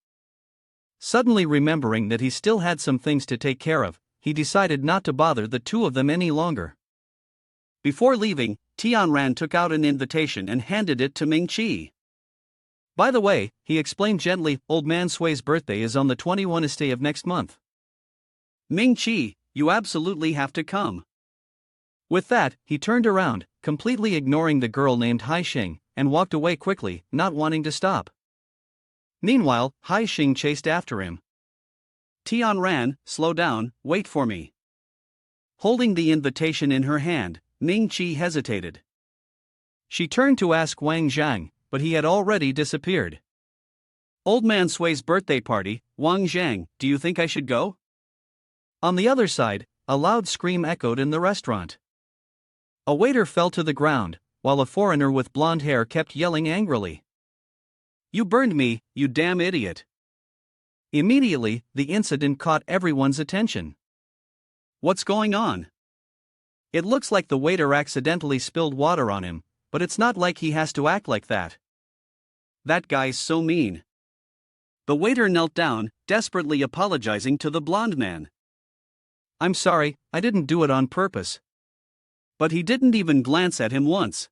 Suddenly remembering that he still had some things to take care of, he decided not to bother the two of them any longer. Before leaving, Tian Ran took out an invitation and handed it to Ming Qi. By the way, he explained gently, old man Sui's birthday is on the 21st day of next month. Ming Qi, you absolutely have to come. With that, he turned around, completely ignoring the girl named Hai Xing, and walked away quickly, not wanting to stop. Meanwhile, Hai Xing chased after him. Tian Ran, slow down, wait for me. Holding the invitation in her hand, Ming Qi hesitated. She turned to ask Wang Jang, but he had already disappeared. Old man Sui's birthday party, Wang Jang, do you think I should go? On the other side, a loud scream echoed in the restaurant. A waiter fell to the ground, while a foreigner with blonde hair kept yelling angrily. You burned me, you damn idiot. Immediately, the incident caught everyone's attention. What's going on? It looks like the waiter accidentally spilled water on him, but it's not like he has to act like that. That guy's so mean. The waiter knelt down, desperately apologizing to the blonde man. I'm sorry, I didn't do it on purpose. But he didn't even glance at him once.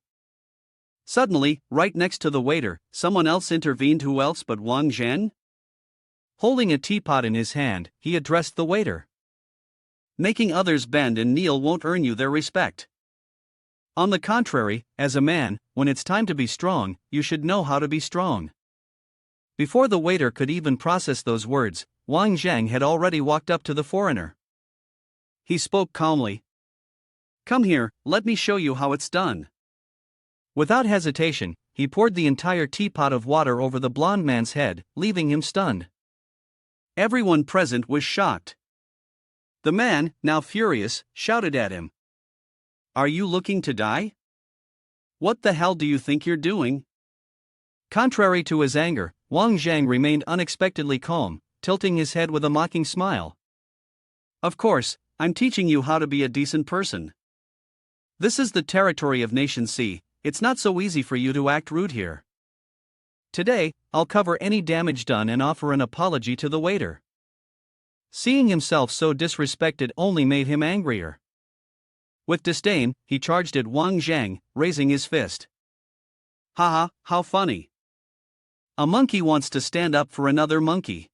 Suddenly, right next to the waiter, someone else intervened. Who else but Wang Jang? Holding a teapot in his hand, he addressed the waiter. Making others bend and kneel won't earn you their respect. On the contrary, as a man, when it's time to be strong, you should know how to be strong. Before the waiter could even process those words, Wang Jang had already walked up to the foreigner. He spoke calmly. "Come here, let me show you how it's done." Without hesitation, he poured the entire teapot of water over the blond man's head, leaving him stunned. Everyone present was shocked. The man, now furious, shouted at him. "Are you looking to die? What the hell do you think you're doing?" Contrary to his anger, Wang Jang remained unexpectedly calm, tilting his head with a mocking smile. "Of course, I'm teaching you how to be a decent person. This is the territory of Nation C, it's not so easy for you to act rude here. Today, I'll cover any damage done and offer an apology to the waiter." Seeing himself so disrespected only made him angrier. With disdain, he charged at Wang Jang, raising his fist. "Haha, how funny. A monkey wants to stand up for another monkey.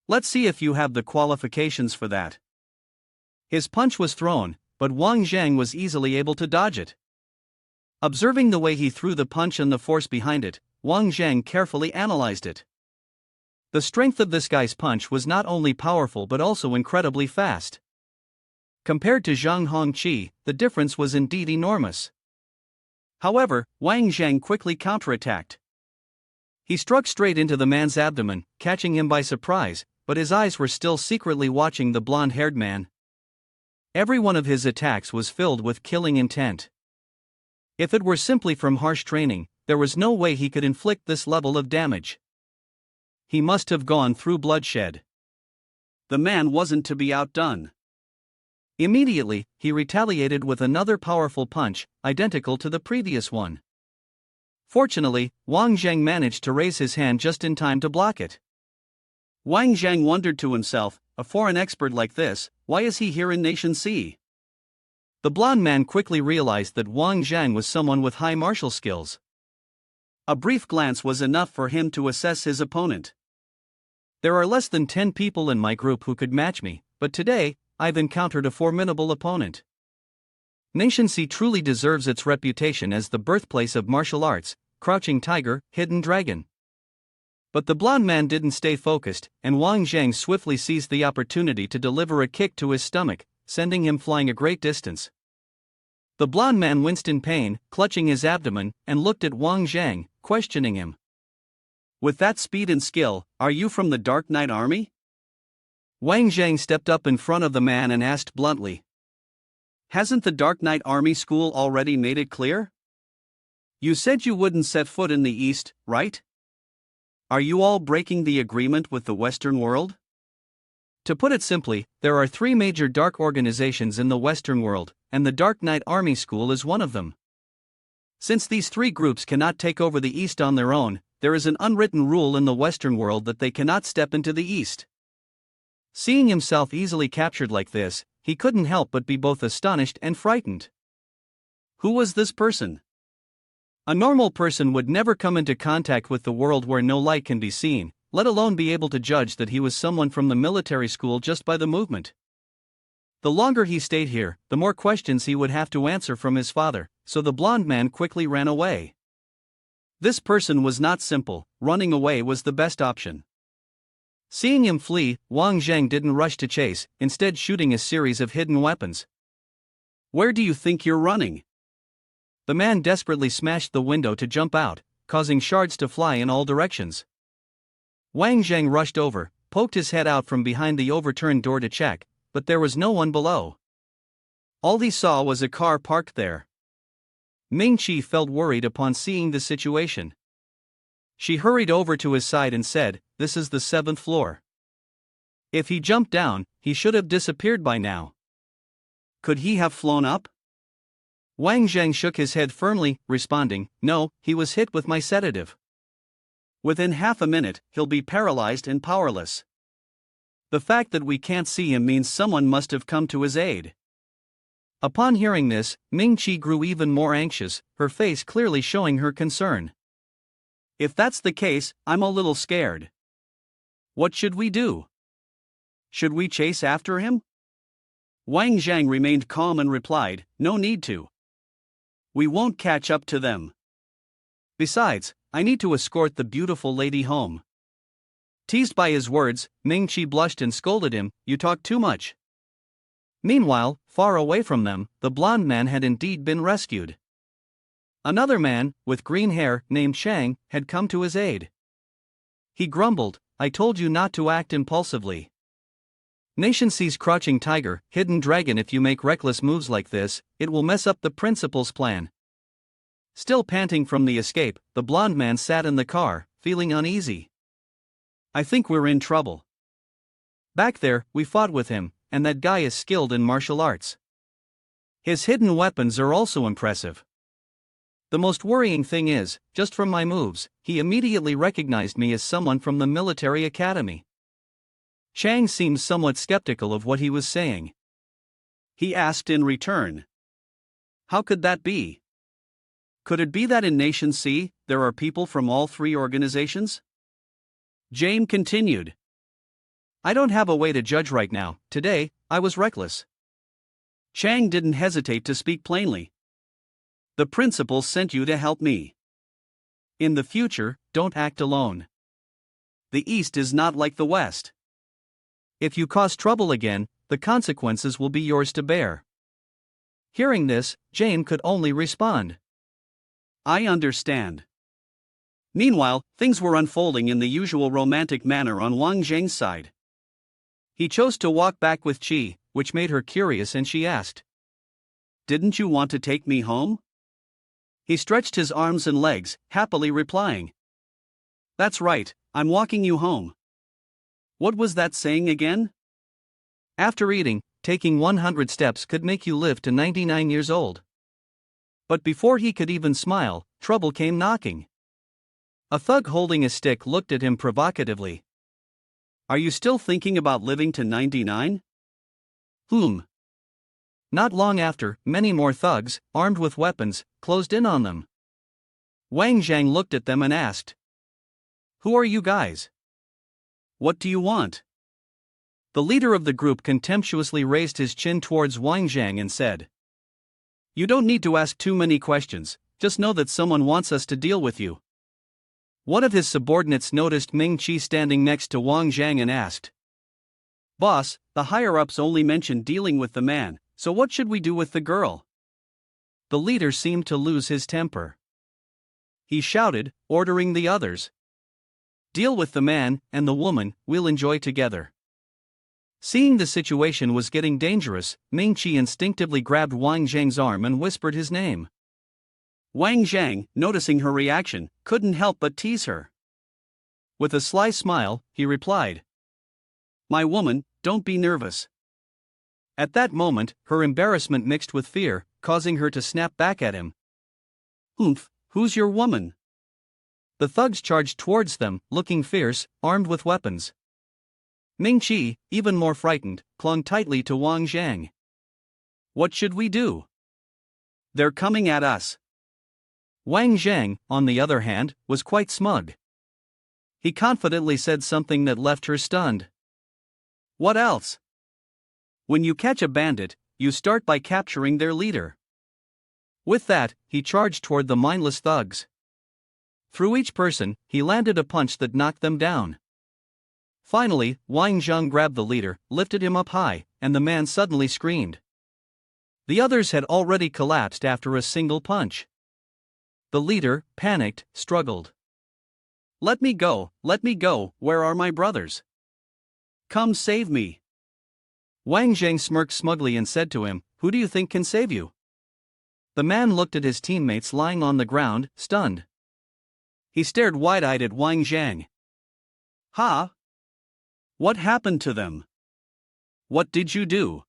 Let's see if you have the qualifications for that." His punch was thrown, but Wang Jang was easily able to dodge it. Observing the way he threw the punch and the force behind it, Wang Jang carefully analyzed it. The strength of this guy's punch was not only powerful but also incredibly fast. Compared to Zhang Hongqi, the difference was indeed enormous. However, Wang Jang quickly counterattacked. He struck straight into the man's abdomen, catching him by surprise, but his eyes were still secretly watching the blonde-haired man. Every one of his attacks was filled with killing intent. If it were simply from harsh training, there was no way he could inflict this level of damage. He must have gone through bloodshed. The man wasn't to be outdone. Immediately, he retaliated with another powerful punch, identical to the previous one. Fortunately, Wang Jang managed to raise his hand just in time to block it. Wang Jang wondered to himself, a foreign expert like this, why is he here in Nation C? The blonde man quickly realized that Wang Jang was someone with high martial skills. A brief glance was enough for him to assess his opponent. There are less than 10 people in my group who could match me, but today, I've encountered a formidable opponent. Nation C truly deserves its reputation as the birthplace of martial arts, crouching tiger, hidden dragon. But the blonde man didn't stay focused, and Wang Jang swiftly seized the opportunity to deliver a kick to his stomach, sending him flying a great distance. The blonde man winced in pain, clutching his abdomen, and looked at Wang Jang, questioning him. "With that speed and skill, are you from the Dark Knight Army?" Wang Jang stepped up in front of the man and asked bluntly. "Hasn't the Dark Knight Army school already made it clear? You said you wouldn't set foot in the East, right? Are you all breaking the agreement with the Western world?" To put it simply, there are 3 major dark organizations in the Western world, and the Dark Knight Army School is one of them. Since these 3 groups cannot take over the East on their own, there is an unwritten rule in the Western world that they cannot step into the East. Seeing himself easily captured like this, he couldn't help but be both astonished and frightened. Who was this person? A normal person would never come into contact with the world where no light can be seen, let alone be able to judge that he was someone from the military school just by the movement. The longer he stayed here, the more questions he would have to answer from his father, so the blonde man quickly ran away. This person was not simple, running away was the best option. Seeing him flee, Wang Jang didn't rush to chase, instead shooting a series of hidden weapons. "Where do you think you're running?" The man desperately smashed the window to jump out, causing shards to fly in all directions. Wang Jang rushed over, poked his head out from behind the overturned door to check, but there was no one below. All he saw was a car parked there. Ming Qi felt worried upon seeing the situation. She hurried over to his side and said, "This is the 7th floor. If he jumped down, he should have disappeared by now." "Could he have flown up?" Wang Jang shook his head firmly, responding, "No, he was hit with my sedative. Within half a minute, he'll be paralyzed and powerless. The fact that we can't see him means someone must have come to his aid." Upon hearing this, Ming Qi grew even more anxious, her face clearly showing her concern. "If that's the case, I'm a little scared. What should we do? Should we chase after him?" Wang Jang remained calm and replied, "No need to. We won't catch up to them. Besides, I need to escort the beautiful lady home." Teased by his words, Ming-Chi blushed and scolded him, "You talk too much." Meanwhile, far away from them, the blond man had indeed been rescued. Another man, with green hair, named Shang, had come to his aid. He grumbled, "I told you not to act impulsively. Nation sees crouching tiger, hidden dragon. If you make reckless moves like this, it will mess up the principal's plan." Still panting from the escape, the blond man sat in the car, feeling uneasy. "I think we're in trouble. Back there, we fought with him, and that guy is skilled in martial arts. His hidden weapons are also impressive. The most worrying thing is, just from my moves, he immediately recognized me as someone from the military academy." Chang seemed somewhat skeptical of what he was saying. He asked in return, "How could that be? Could it be that in Nation C, there are people from all three organizations?" Jane continued, "I don't have a way to judge right now. Today, I was reckless." Chang didn't hesitate to speak plainly. "The principal sent you to help me. In the future, don't act alone. The East is not like the West. If you cause trouble again, the consequences will be yours to bear." Hearing this, Jane could only respond, "I understand." Meanwhile, things were unfolding in the usual romantic manner on Wang Jang's side. He chose to walk back with Chi, which made her curious, and she asked, "Didn't you want to take me home?" He stretched his arms and legs, happily replying, "That's right, I'm walking you home." What was that saying again? After eating, taking 100 steps could make you live to 99 years old. But before he could even smile, trouble came knocking. A thug holding a stick looked at him provocatively. "Are you still thinking about living to 99? Not long after, many more thugs, armed with weapons, closed in on them. Wang Jang looked at them and asked, "Who are you guys? What do you want?" The leader of the group contemptuously raised his chin towards Wang Jang and said, "You don't need to ask too many questions, just know that someone wants us to deal with you." One of his subordinates noticed Ming-Chi standing next to Wang Jang and asked, "Boss, the higher-ups only mentioned dealing with the man, so what should we do with the girl?" The leader seemed to lose his temper. He shouted, ordering the others, "Deal with the man, and the woman, we'll enjoy together." Seeing the situation was getting dangerous, Ming-Chi instinctively grabbed Wang Zhang's arm and whispered his name. Wang Jang, noticing her reaction, couldn't help but tease her. With a sly smile, he replied, "My woman, don't be nervous." At that moment, her embarrassment mixed with fear, causing her to snap back at him. Who's your woman?" The thugs charged towards them, looking fierce, armed with weapons. Ming-Chi, even more frightened, clung tightly to Wang Jang. "What should we do? They're coming at us." Wang Jang, on the other hand, was quite smug. He confidently said something that left her stunned. "What else? When you catch a bandit, you start by capturing their leader." With that, he charged toward the mindless thugs. Through each person, he landed a punch that knocked them down. Finally, Wang Jang grabbed the leader, lifted him up high, and the man suddenly screamed. The others had already collapsed after a single punch. The leader, panicked, struggled. let me go, where are my brothers? Come save me." Wang Jang smirked smugly and said to him, "Who do you think can save you?" The man looked at his teammates lying on the ground, stunned. He stared wide-eyed at Wang Jang. "Ha? What happened to them? What did you do?"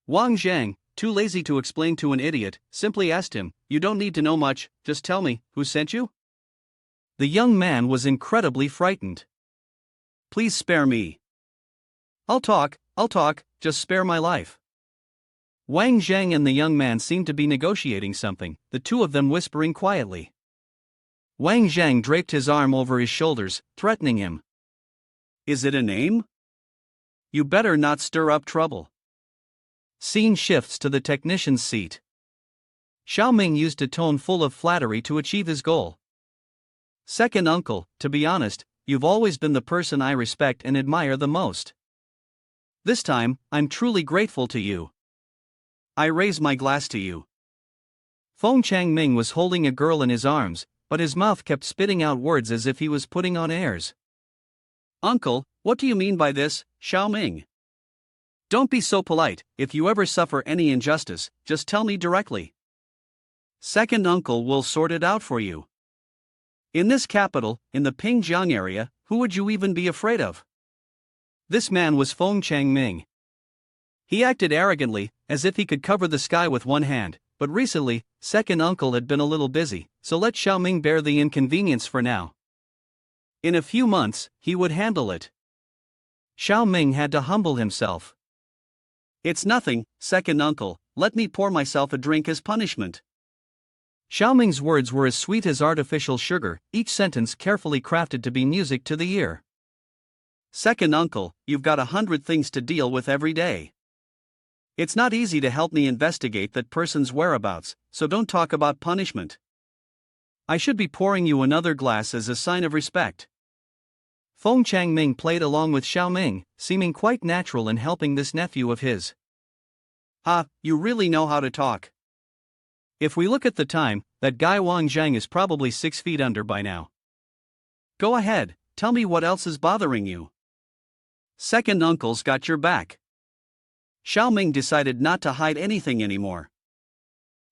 Wang Jang, too lazy to explain to an idiot, simply asked him, "You don't need to know much, just tell me, who sent you?" The young man was incredibly frightened. "Please spare me." I'll talk, just spare my life." Wang Jang and the young man seemed to be negotiating something, the two of them whispering quietly. Wang Jang draped his arm over his shoulders, threatening him. "Is it a name? You better not stir up trouble." Scene shifts to the technician's seat. Xiao Ming used a tone full of flattery to achieve his goal. "Second uncle, to be honest, you've always been the person I respect and admire the most. This time, I'm truly grateful to you. I raise my glass to you. Feng Changming was holding a girl in his arms, but his mouth kept spitting out words as if he was putting on airs. Uncle, what do you mean by this, Xiaoming? Don't be so polite. If you ever suffer any injustice, just tell me directly. Second uncle will sort it out for you. In this capital, in the Pingjiang area, who would you even be afraid of? This man was Feng Changming. He acted arrogantly, as if he could cover the sky with one hand, but recently, second uncle had been a little busy, so let Xiaoming bear the inconvenience for now. In a few months, he would handle it. Xiaoming had to humble himself. It's nothing, second uncle, let me pour myself a drink as punishment. Xiaoming's words were as sweet as artificial sugar, each sentence carefully crafted to be music to the ear. Second uncle, you've got 100 things to deal with every day. It's not easy to help me investigate that person's whereabouts, so don't talk about punishment. I should be pouring you another glass as a sign of respect. Feng Changming played along with Xiaoming, seeming quite natural in helping this nephew of his. You really know how to talk. If we look at the time, that guy Wang Jang is probably 6 feet under by now. Go ahead, tell me what else is bothering you. Second uncle's got your back. Xiaoming decided not to hide anything anymore.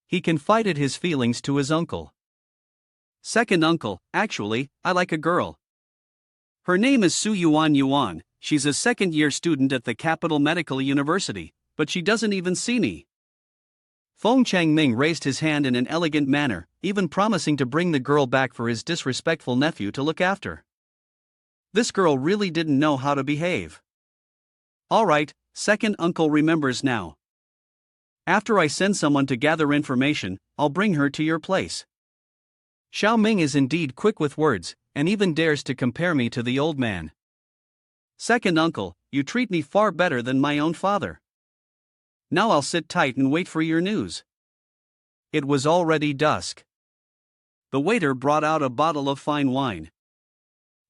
He confided his feelings to his uncle. Second uncle, actually, I like a girl. Her name is Su Yuan. She's a second-year student at the Capital Medical University, but she doesn't even see me. Feng Changming raised his hand in an elegant manner, even promising to bring the girl back for his disrespectful nephew to look after. This girl really didn't know how to behave. All right, second uncle remembers now. After I send someone to gather information, I'll bring her to your place. Xiaoming is indeed quick with words, and even dares to compare me to the old man. Second uncle, you treat me far better than my own father. Now I'll sit tight and wait for your news. It was already dusk. The waiter brought out a bottle of fine wine.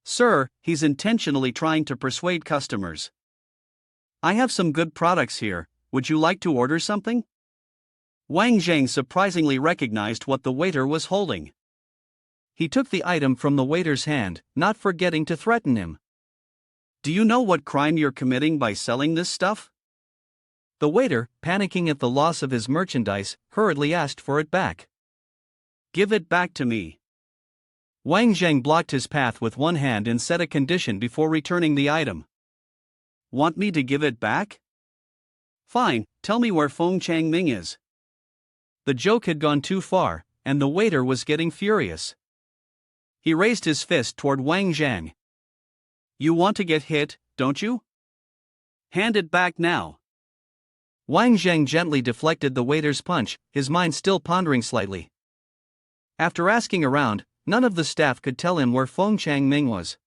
Sir, he's intentionally trying to persuade customers. I have some good products here, would you like to order something? Wang Jang surprisingly recognized what the waiter was holding. He took the item from the waiter's hand, not forgetting to threaten him. Do you know what crime you're committing by selling this stuff? The waiter, panicking at the loss of his merchandise, hurriedly asked for it back. Give it back to me. Wang Jang blocked his path with one hand and set a condition before returning the item. Want me to give it back? Fine, tell me where Feng Changming is. The joke had gone too far, and the waiter was getting furious. He raised his fist toward Wang Jang. You want to get hit, don't you? Hand it back now. Wang Jang gently deflected the waiter's punch, his mind still pondering slightly. After asking around, none of the staff could tell him where Feng Changming was.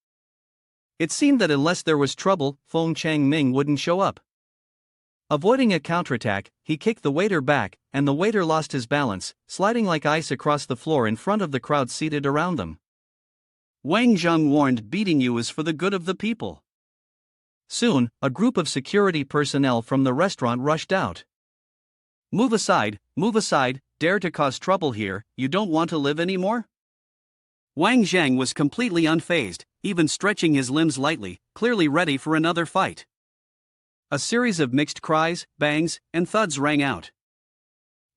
It seemed that unless there was trouble, Feng Changming wouldn't show up. Avoiding a counterattack, he kicked the waiter back, and the waiter lost his balance, sliding like ice across the floor in front of the crowd seated around them. Wang Jang warned beating you is for the good of the people. Soon, a group of security personnel from the restaurant rushed out. Move aside, dare to cause trouble here, you don't want to live anymore? Wang Jang was completely unfazed, even stretching his limbs lightly, clearly ready for another fight. A series of mixed cries, bangs, and thuds rang out.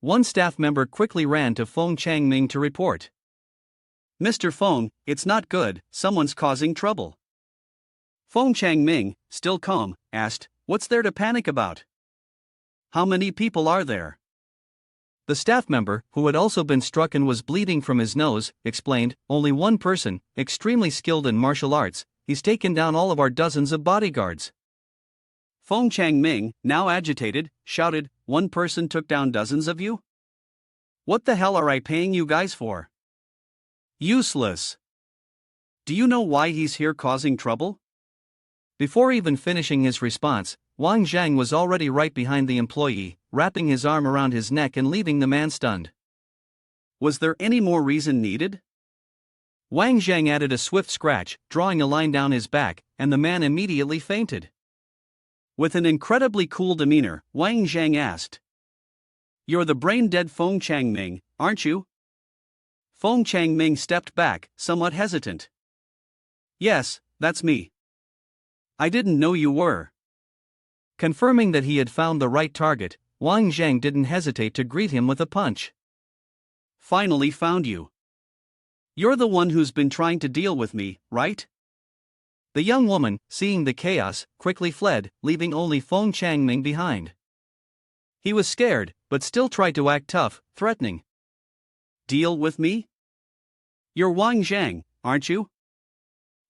One staff member quickly ran to Feng Changming to report. Mr. Feng, it's not good, someone's causing trouble. Feng Changming, still calm, asked, what's there to panic about? How many people are there? The staff member, who had also been struck and was bleeding from his nose, explained, only one person, extremely skilled in martial arts, he's taken down all of our dozens of bodyguards. Feng Changming, now agitated, shouted, one person took down dozens of you? What the hell are I paying you guys for? Useless. Do you know why he's here causing trouble? Before even finishing his response, Wang Jang was already right behind the employee, wrapping his arm around his neck and leaving the man stunned. Was there any more reason needed? Wang Jang added a swift scratch, drawing a line down his back, and the man immediately fainted. With an incredibly cool demeanor, Wang Jang asked, "You're the brain-dead Feng Changming, aren't you?" Feng Changming stepped back, somewhat hesitant. "Yes, that's me." "I didn't know you were." Confirming that he had found the right target, Wang Jang didn't hesitate to greet him with a punch. "Finally found you. You're the one who's been trying to deal with me, right?" The young woman, seeing the chaos, quickly fled, leaving only Feng Changming behind. He was scared, but still tried to act tough, threatening. "Deal with me? You're Wang Jang, aren't you?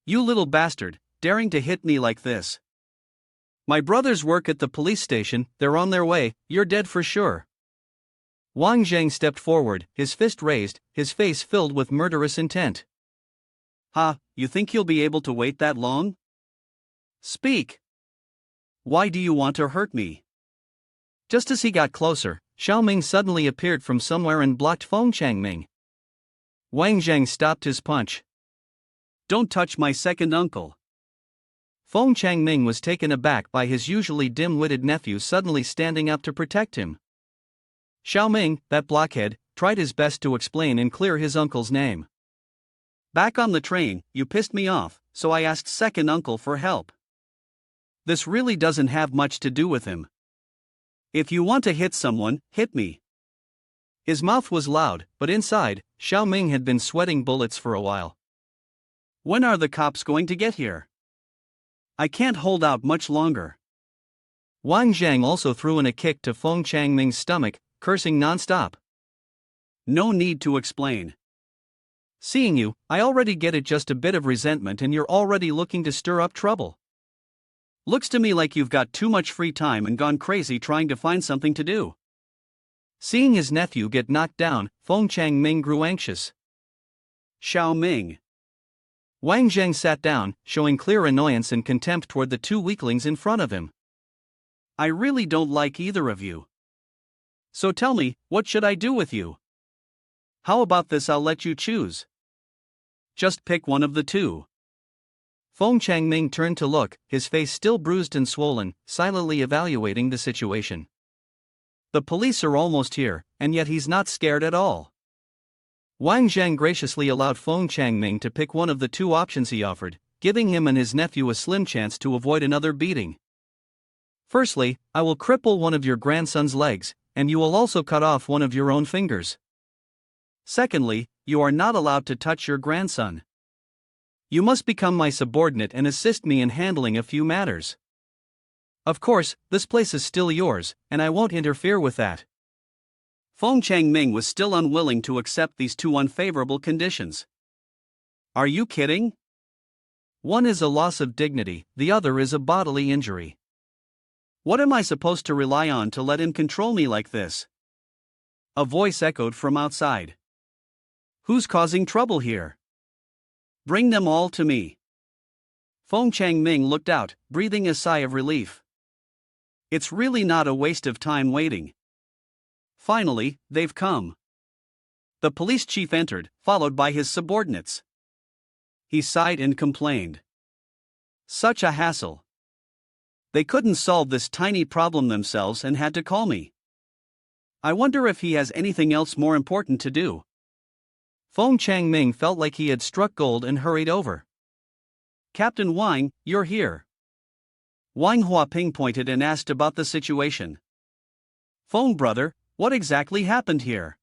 You little bastard, daring to hit me like this. My brothers work at the police station, they're on their way, you're dead for sure." Wang Jang stepped forward, his fist raised, his face filled with murderous intent. "Ha, you think you'll be able to wait that long? Speak. Why do you want to hurt me?" Just as he got closer, Xiaoming suddenly appeared from somewhere and blocked Feng Changming. Wang Jang stopped his punch. "Don't touch my second uncle." Feng Changming was taken aback by his usually dim-witted nephew suddenly standing up to protect him. Xiaoming, that blockhead, tried his best to explain and clear his uncle's name. "Back on the train, you pissed me off, so I asked second uncle for help. This really doesn't have much to do with him. If you want to hit someone, hit me." His mouth was loud, but inside, Xiaoming had been sweating bullets for a while. "When are the cops going to get here? I can't hold out much longer." Wang Jang also threw in a kick to Feng Changming's stomach, cursing non-stop. "No need to explain. Seeing you, I already get it, just a bit of resentment and you're already looking to stir up trouble. Looks to me like you've got too much free time and gone crazy trying to find something to do." Seeing his nephew get knocked down, Feng Changming grew anxious. "Xiaoming." Wang Jang sat down, showing clear annoyance and contempt toward the two weaklings in front of him. "I really don't like either of you. So tell me, what should I do with you? How about this, I'll let you choose. Just pick one of the two." Feng Changming turned to look, his face still bruised and swollen, silently evaluating the situation. The police are almost here, and yet he's not scared at all. Wang Jang graciously allowed Feng Changming to pick one of the two options he offered, giving him and his nephew a slim chance to avoid another beating. "Firstly, I will cripple one of your grandson's legs, and you will also cut off one of your own fingers. Secondly, you are not allowed to touch your grandson. You must become my subordinate and assist me in handling a few matters. Of course, this place is still yours, and I won't interfere with that." Feng Changming was still unwilling to accept these two unfavorable conditions. "Are you kidding? One is a loss of dignity, the other is a bodily injury. What am I supposed to rely on to let him control me like this?" A voice echoed from outside. "Who's causing trouble here? Bring them all to me." Feng Changming looked out, breathing a sigh of relief. It's really not a waste of time waiting. Finally, they've come. The police chief entered, followed by his subordinates. He sighed and complained. "Such a hassle. They couldn't solve this tiny problem themselves and had to call me. I wonder if he has anything else more important to do." Feng Changming felt like he had struck gold and hurried over. "Captain Wang, you're here." Wang Hua pinpointed and asked about the situation. "Feng brother, what exactly happened here?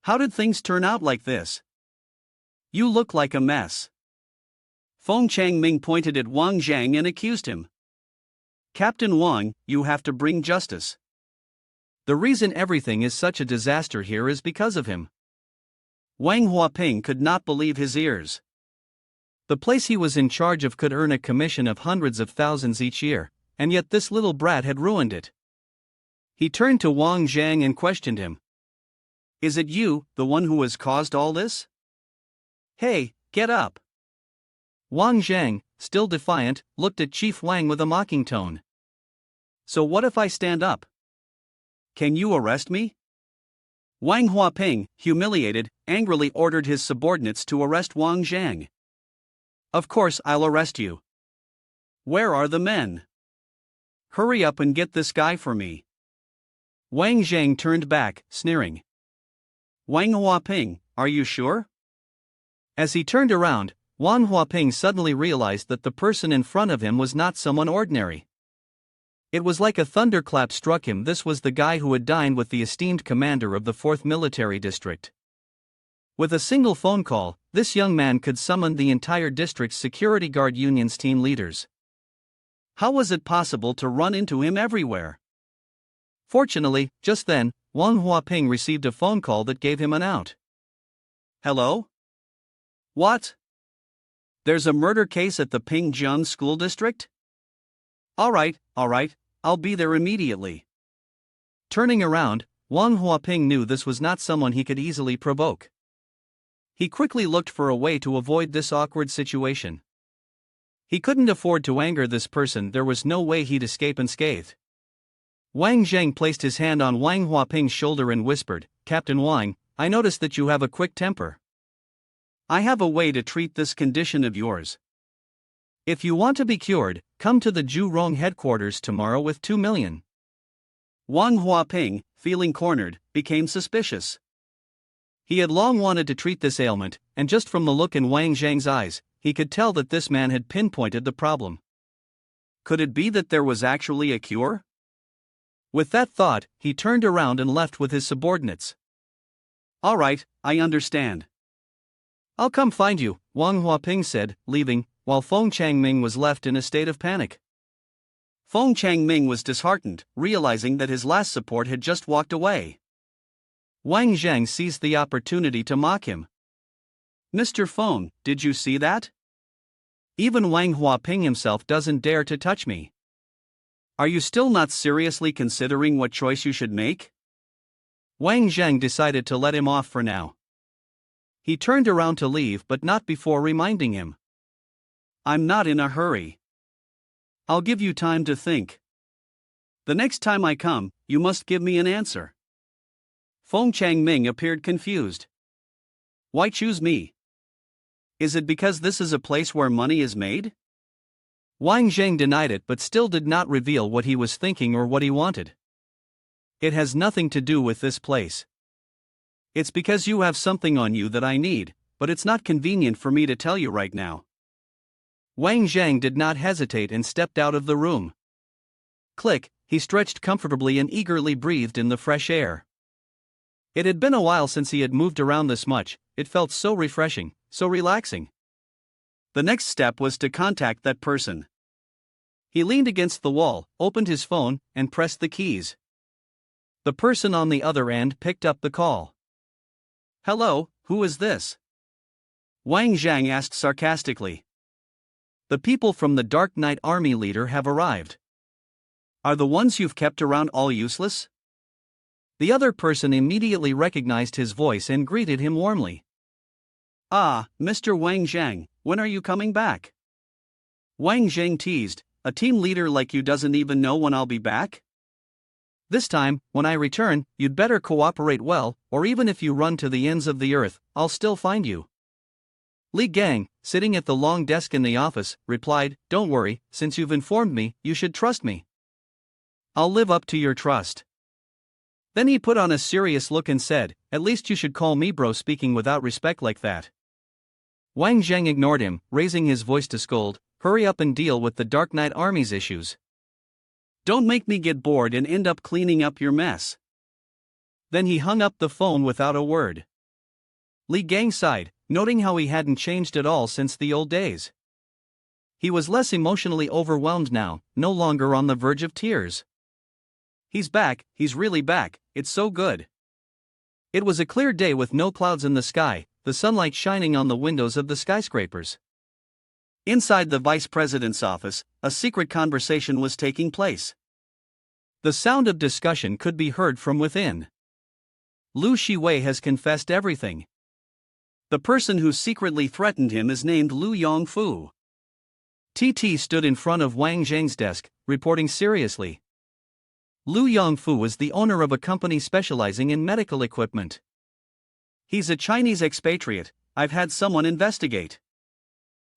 How did things turn out like this? You look like a mess." Feng Changming pointed at Wang Jang and accused him. "Captain Wang, you have to bring justice. The reason everything is such a disaster here is because of him." Wang Huaping could not believe his ears. The place he was in charge of could earn a commission of hundreds of thousands each year, and yet this little brat had ruined it. He turned to Wang Jang and questioned him. "Is it you, the one who has caused all this? Hey, get up." Wang Jang, still defiant, looked at Chief Wang with a mocking tone. "So what if I stand up? Can you arrest me?" Wang Ping, humiliated, angrily ordered his subordinates to arrest Wang Jang. Of course I'll arrest you. Where are the men? Hurry up and get this guy for me. Wang Jang turned back, sneering. Wang Ping, are you sure? As he turned around, Wang Ping suddenly realized that the person in front of him was not someone ordinary. It was like a thunderclap struck him. This was the guy who had dined with the esteemed commander of the 4th Military District. With a single phone call, this young man could summon the entire district's security guard union's team leaders. How was it possible to run into him everywhere? Fortunately, just then, Wang Ping received a phone call that gave him an out. Hello? What? There's a murder case at the Pingjun School District? Alright, I'll be there immediately. Turning around, Wang Ping knew this was not someone he could easily provoke. He quickly looked for a way to avoid this awkward situation. He couldn't afford to anger this person. There was no way he'd escape unscathed. Wang Jang placed his hand on Wang Ping's shoulder and whispered, "Captain Wang, I noticed that you have a quick temper. I have a way to treat this condition of yours. If you want to be cured, come to the Zhurong headquarters tomorrow with 2 million. Wang Ping, feeling cornered, became suspicious. He had long wanted to treat this ailment, and just from the look in Wang Zhang's eyes, he could tell that this man had pinpointed the problem. Could it be that there was actually a cure? With that thought, he turned around and left with his subordinates. Alright, I understand. I'll come find you, Wang Ping said, leaving, while Feng Changming was left in a state of panic. Feng Changming was disheartened, realizing that his last support had just walked away. Wang Zhang seized the opportunity to mock him. Mr. Feng, did you see that? Even Wang Ping himself doesn't dare to touch me. Are you still not seriously considering what choice you should make? Wang Zhang decided to let him off for now. He turned around to leave, but not before reminding him. I'm not in a hurry. I'll give you time to think. The next time I come, you must give me an answer. Feng Changming appeared confused. Why choose me? Is it because this is a place where money is made? Wang Zhang denied it but still did not reveal what he was thinking or what he wanted. It has nothing to do with this place. It's because you have something on you that I need, but it's not convenient for me to tell you right now. Wang Zhang did not hesitate and stepped out of the room. Click, he stretched comfortably and eagerly breathed in the fresh air. It had been a while since he had moved around this much. It felt so refreshing, so relaxing. The next step was to contact that person. He leaned against the wall, opened his phone, and pressed the keys. The person on the other end picked up the call. Hello, who is this? Wang Zhang asked sarcastically. The people from the Dark Knight Army leader have arrived. Are the ones you've kept around all useless? The other person immediately recognized his voice and greeted him warmly. Ah, Mr. Wang Zhang, when are you coming back? Wang Zhang teased, a team leader like you doesn't even know when I'll be back? This time, when I return, you'd better cooperate well, or even if you run to the ends of the earth, I'll still find you. Li Gang, sitting at the long desk in the office, replied, Don't worry, since you've informed me, you should trust me. I'll live up to your trust. Then he put on a serious look and said, At least you should call me bro. Speaking without respect like that. Wang Zhang ignored him, raising his voice to scold, Hurry up and deal with the Dark Knight Army's issues. Don't make me get bored and end up cleaning up your mess. Then he hung up the phone without a word. Li Gang sighed, noting how he hadn't changed at all since the old days. He was less emotionally overwhelmed now, no longer on the verge of tears. He's back, he's really back, it's so good. It was a clear day with no clouds in the sky, the sunlight shining on the windows of the skyscrapers. Inside the vice president's office, a secret conversation was taking place. The sound of discussion could be heard from within. Lu Shiwei has confessed everything. The person who secretly threatened him is named Lu Yongfu. Titi stood in front of Wang Zhang's desk, reporting seriously. Lu Yongfu is the owner of a company specializing in medical equipment. He's a Chinese expatriate. I've had someone investigate.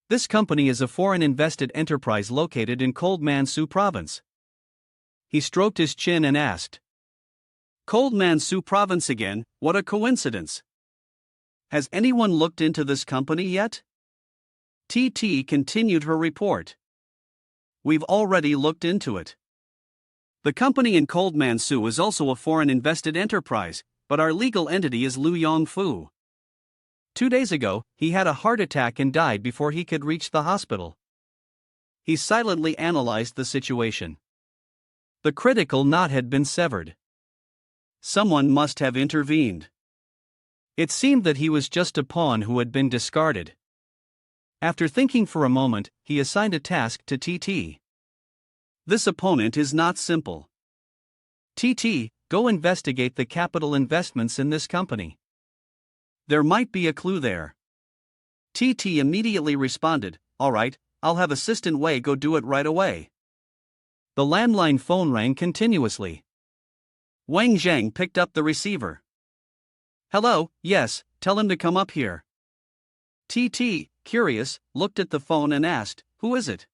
This company is a foreign invested enterprise located in Cold Mansu province. He stroked his chin and asked, Cold Mansu province again, what a coincidence. Has anyone looked into this company yet? Titi continued her report. We've already looked into it. The company in Cold Mansu is also a foreign invested enterprise, but our legal entity is Lu Yongfu. 2 days ago, he had a heart attack and died before he could reach the hospital. He silently analyzed the situation. The critical knot had been severed. Someone must have intervened. It seemed that he was just a pawn who had been discarded. After thinking for a moment, he assigned a task to Titi. This opponent is not simple. Titi, go investigate the capital investments in this company. There might be a clue there. Titi immediately responded, all right, I'll have Assistant Wei go do it right away. The landline phone rang continuously. Wang Jang picked up the receiver. Hello, yes, tell him to come up here. Titi, curious, looked at the phone and asked, who is it?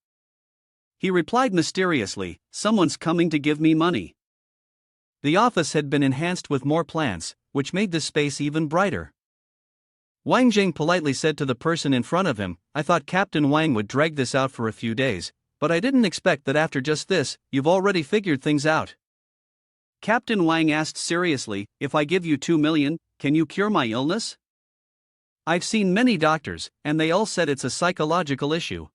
He replied mysteriously, someone's coming to give me money. The office had been enhanced with more plants, which made the space even brighter. Wang Jing politely said to the person in front of him, I thought Captain Wang would drag this out for a few days, but I didn't expect that after just this, you've already figured things out. Captain Wang asked seriously, if I give you 2 million, can you cure my illness? I've seen many doctors, and they all said it's a psychological issue.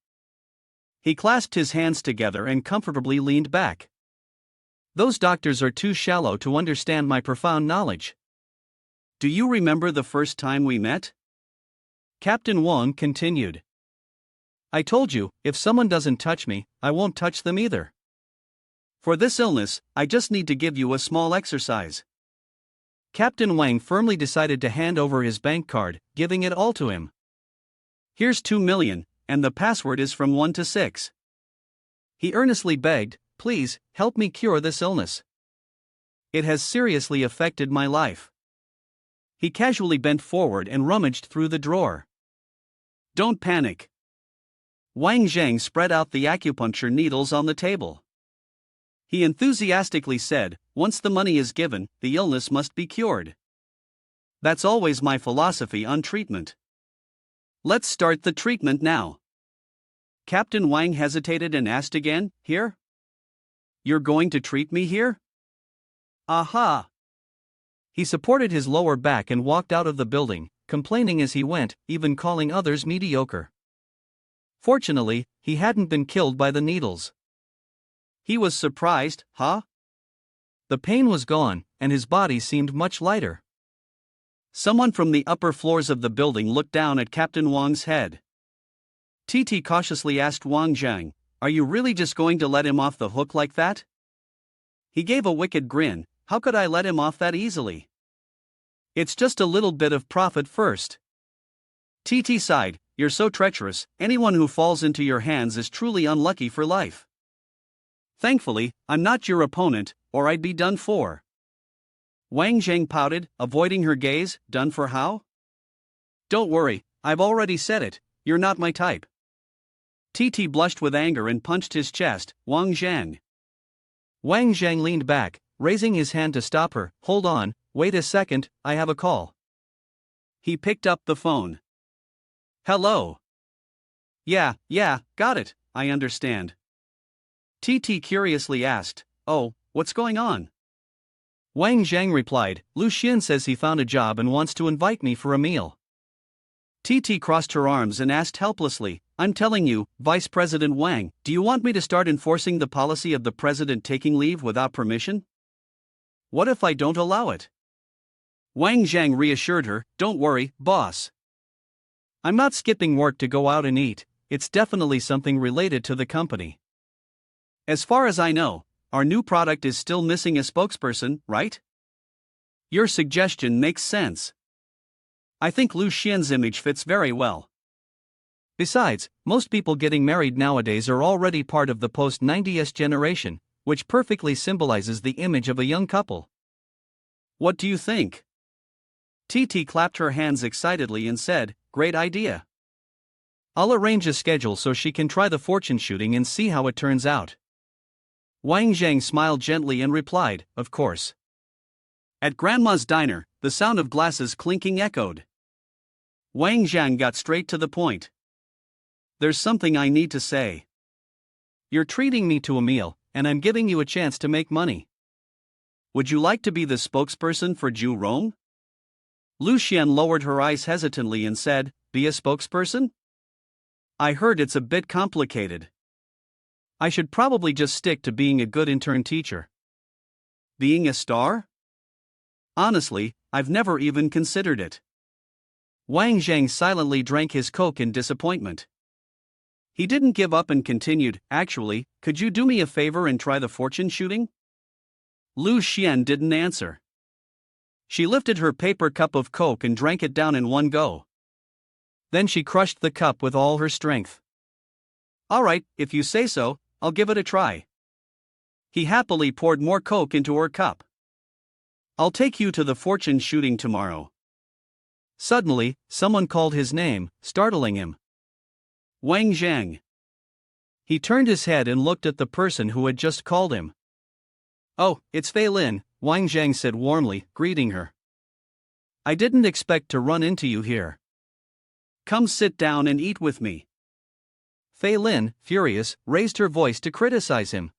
He clasped his hands together and comfortably leaned back. Those doctors are too shallow to understand my profound knowledge. Do you remember the first time we met? Captain Wang continued. I told you, if someone doesn't touch me, I won't touch them either. For this illness, I just need to give you a small exercise. Captain Wang firmly decided to hand over his bank card, giving it all to him. Here's 2 million, and the password is from 1 to 6. He earnestly begged, please, help me cure this illness. It has seriously affected my life. He casually bent forward and rummaged through the drawer. Don't panic. Wang Zhang spread out the acupuncture needles on the table. He enthusiastically said, once the money is given, the illness must be cured. That's always my philosophy on treatment. Let's start the treatment now. Captain Wang hesitated and asked again, here? You're going to treat me here? Aha! He supported his lower back and walked out of the building, complaining as he went, even calling others mediocre. Fortunately, he hadn't been killed by the needles. He was surprised, huh? The pain was gone, and his body seemed much lighter. Someone from the upper floors of the building looked down at Captain Wang's head. Titi cautiously asked Wang Jang, are you really just going to let him off the hook like that? He gave a wicked grin, how could I let him off that easily? It's just a little bit of profit first. Titi sighed, you're so treacherous, anyone who falls into your hands is truly unlucky for life. Thankfully, I'm not your opponent, or I'd be done for. Wang Zhang pouted, avoiding her gaze, done for how? Don't worry, I've already said it, you're not my type. Titi blushed with anger and punched his chest, Wang Zhang. Wang Zhang leaned back, raising his hand to stop her, hold on, wait a second, I have a call. He picked up the phone. Hello. Yeah, got it, I understand. Titi curiously asked, oh, what's going on? Wang Zhang replied, Lu Xian says he found a job and wants to invite me for a meal. Titi crossed her arms and asked helplessly, I'm telling you, Vice President Wang, do you want me to start enforcing the policy of the president taking leave without permission? What if I don't allow it? Wang Zhang reassured her, don't worry, boss. I'm not skipping work to go out and eat, it's definitely something related to the company. As far as I know, our new product is still missing a spokesperson, right? Your suggestion makes sense. I think Lu Xian's image fits very well. Besides, most people getting married nowadays are already part of the post-90s generation, which perfectly symbolizes the image of a young couple. What do you think? Titi clapped her hands excitedly and said, "Great idea. I'll arrange a schedule so she can try the fortune shooting and see how it turns out." Wang Jang smiled gently and replied, "Of course." At Grandma's diner, the sound of glasses clinking echoed. Wang Jang got straight to the point. "There's something I need to say. You're treating me to a meal, and I'm giving you a chance to make money. Would you like to be the spokesperson for Ju Rong?" Lu Xian lowered her eyes hesitantly and said, "Be a spokesperson? I heard it's a bit complicated. I should probably just stick to being a good intern teacher." Being a star? Honestly, I've never even considered it. Wang Zhang silently drank his Coke in disappointment. He didn't give up and continued, "Actually, could you do me a favor and try the fortune shooting?" Lu Xian didn't answer. She lifted her paper cup of Coke and drank it down in one go. Then she crushed the cup with all her strength. "All right, if you say so, I'll give it a try." He happily poured more Coke into her cup. "I'll take you to the fortune shooting tomorrow." Suddenly, someone called his name, startling him. Wang Jang. He turned his head and looked at the person who had just called him. "Oh, it's Fei Lin," Wang Jang said warmly, greeting her. "I didn't expect to run into you here. Come sit down and eat with me." Fei Lin, furious, raised her voice to criticize him.